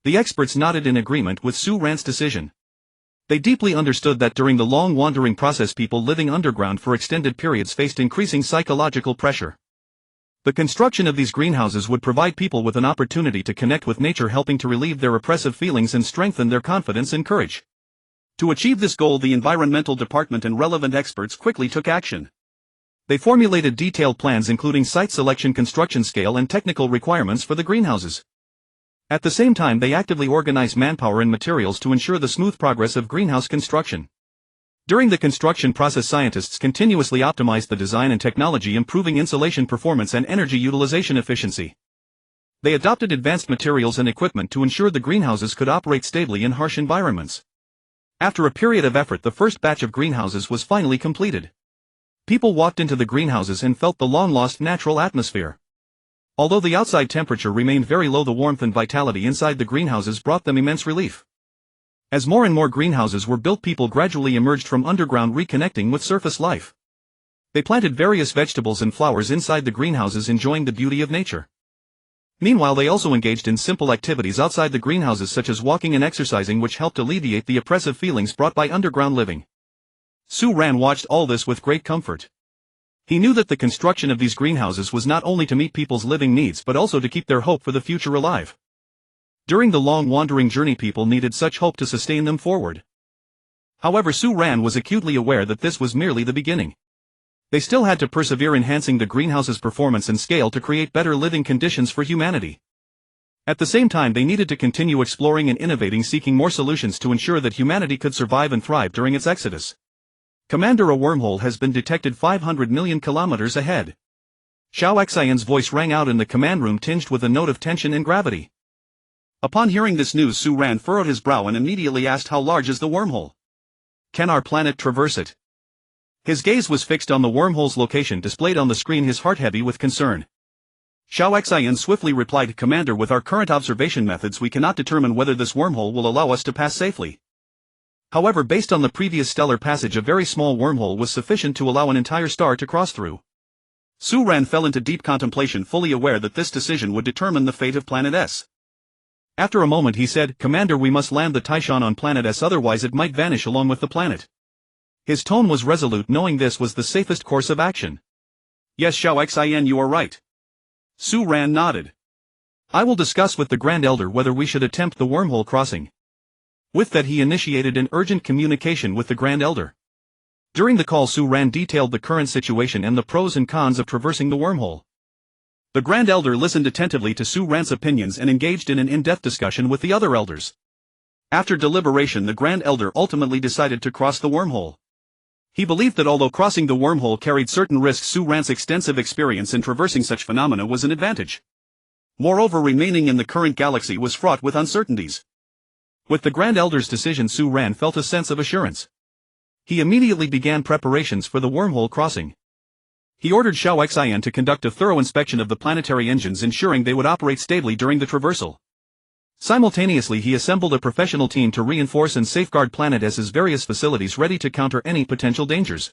The experts nodded in agreement with Su Ran's decision. They deeply understood that during the long wandering process, people living underground for extended periods faced increasing psychological pressure. The construction of these greenhouses would provide people with an opportunity to connect with nature, helping to relieve their oppressive feelings and strengthen their confidence and courage. To achieve this goal, the environmental department and relevant experts quickly took action. They formulated detailed plans including site selection, construction scale, and technical requirements for the greenhouses. At the same time, they actively organized manpower and materials to ensure the smooth progress of greenhouse construction. During the construction process, scientists continuously optimized the design and technology, improving insulation performance and energy utilization efficiency. They adopted advanced materials and equipment to ensure the greenhouses could operate stably in harsh environments. After a period of effort, the first batch of greenhouses was finally completed. People walked into the greenhouses and felt the long-lost natural atmosphere. Although the outside temperature remained very low, the warmth and vitality inside the greenhouses brought them immense relief. As more and more greenhouses were built, people gradually emerged from underground, reconnecting with surface life. They planted various vegetables and flowers inside the greenhouses, enjoying the beauty of nature. Meanwhile, they also engaged in simple activities outside the greenhouses, such as walking and exercising, which helped alleviate the oppressive feelings brought by underground living. Su Ran watched all this with great comfort. He knew that the construction of these greenhouses was not only to meet people's living needs but also to keep their hope for the future alive. During the long wandering journey, people needed such hope to sustain them forward. However, Su Ran was acutely aware that this was merely the beginning. They still had to persevere, enhancing the greenhouse's performance and scale to create better living conditions for humanity. At the same time, they needed to continue exploring and innovating, seeking more solutions to ensure that humanity could survive and thrive during its exodus. "Commander, a wormhole has been detected 500 million kilometers ahead." Xiao Xian's voice rang out in the command room, tinged with a note of tension and gravity. Upon hearing this news, Su Ran furrowed his brow and immediately asked, "How large is the wormhole? Can our planet traverse it?" His gaze was fixed on the wormhole's location displayed on the screen, his heart heavy with concern. Xiao Xian swiftly replied, "Commander, with our current observation methods we cannot determine whether this wormhole will allow us to pass safely. However, based on the previous stellar passage, a very small wormhole was sufficient to allow an entire star to cross through." Su Ran fell into deep contemplation, fully aware that this decision would determine the fate of Planet S. After a moment he said, "Commander, we must land the Taishan on planet S, otherwise it might vanish along with the planet." His tone was resolute, knowing this was the safest course of action. Yes, Xiao Xin, you are right. Su Ran nodded. "I will discuss with the Grand Elder whether we should attempt the wormhole crossing." With that he initiated an urgent communication with the Grand Elder. During the call Su Ran detailed the current situation and the pros and cons of traversing the wormhole. The Grand Elder listened attentively to Su Ran's opinions and engaged in an in-depth discussion with the other elders. After deliberation the Grand Elder ultimately decided to cross the wormhole. He believed that although crossing the wormhole carried certain risks, Su Ran's extensive experience in traversing such phenomena was an advantage. Moreover, remaining in the current galaxy was fraught with uncertainties. With the Grand Elder's decision, Su Ran felt a sense of assurance. He immediately began preparations for the wormhole crossing. He ordered Xiao Xian to conduct a thorough inspection of the planetary engines, ensuring they would operate stably during the traversal. Simultaneously he assembled a professional team to reinforce and safeguard Planet S's various facilities, ready to counter any potential dangers.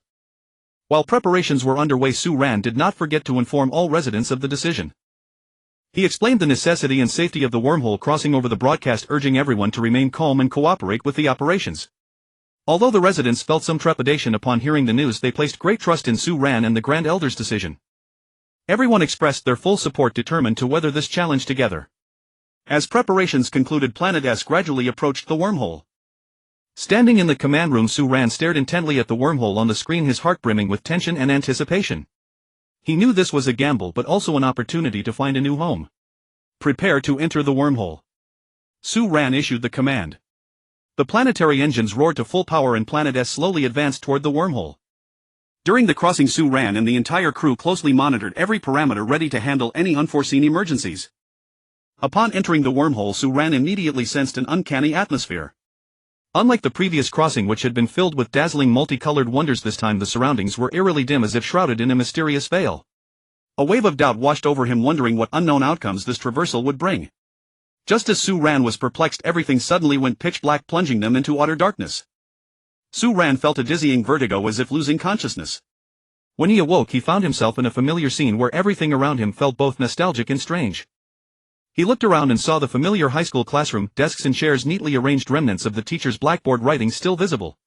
While preparations were underway, Su Ran did not forget to inform all residents of the decision. He explained the necessity and safety of the wormhole crossing over the broadcast, urging everyone to remain calm and cooperate with the operations. Although the residents felt some trepidation upon hearing the news, they placed great trust in Su Ran and the Grand Elder's decision. Everyone expressed their full support, determined to weather this challenge together. As preparations concluded, Planet S gradually approached the wormhole. Standing in the command room, Su Ran stared intently at the wormhole on the screen, his heart brimming with tension and anticipation. He knew this was a gamble, but also an opportunity to find a new home. "Prepare to enter the wormhole." Su Ran issued the command. The planetary engines roared to full power and Planet S slowly advanced toward the wormhole. During the crossing, Su Ran and the entire crew closely monitored every parameter, ready to handle any unforeseen emergencies. Upon entering the wormhole, Su Ran immediately sensed an uncanny atmosphere. Unlike the previous crossing, which had been filled with dazzling multicolored wonders, this time the surroundings were eerily dim, as if shrouded in a mysterious veil. A wave of doubt washed over him, wondering what unknown outcomes this traversal would bring. Just as Su Ran was perplexed, everything suddenly went pitch black, plunging them into utter darkness. Su Ran felt a dizzying vertigo, as if losing consciousness. When he awoke, he found himself in a familiar scene where everything around him felt both nostalgic and strange. He looked around and saw the familiar high school classroom, desks and chairs neatly arranged, remnants of the teacher's blackboard writing still visible.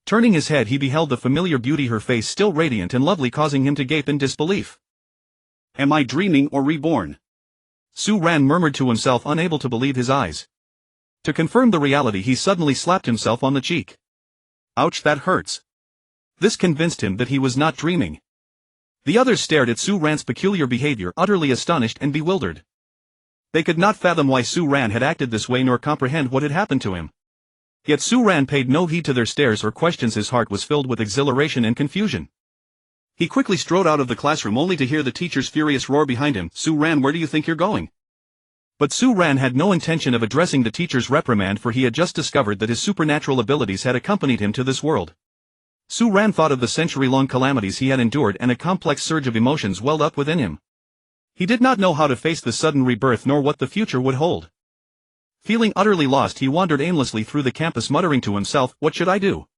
Turning his head, he beheld the familiar beauty, her face still radiant and lovely, causing him to gape in disbelief. "Am I dreaming or reborn?" Su Ran murmured to himself, unable to believe his eyes. To confirm the reality, he suddenly slapped himself on the cheek. "Ouch, that hurts." This convinced him that he was not dreaming. The others stared at Su Ran's peculiar behavior, utterly astonished and bewildered. They could not fathom why Su Ran had acted this way, nor comprehend what had happened to him. Yet Su Ran paid no heed to their stares or questions. His heart was filled with exhilaration and confusion. He quickly strode out of the classroom, only to hear the teacher's furious roar behind him. "Su Ran, where do you think you're going?" But Su Ran had no intention of addressing the teacher's reprimand, for he had just discovered that his supernatural abilities had accompanied him to this world. Su Ran thought of the century-long calamities he had endured, and a complex surge of emotions welled up within him. He did not know how to face the sudden rebirth, nor what the future would hold. Feeling utterly lost, he wandered aimlessly through the campus, muttering to himself, "What should I do?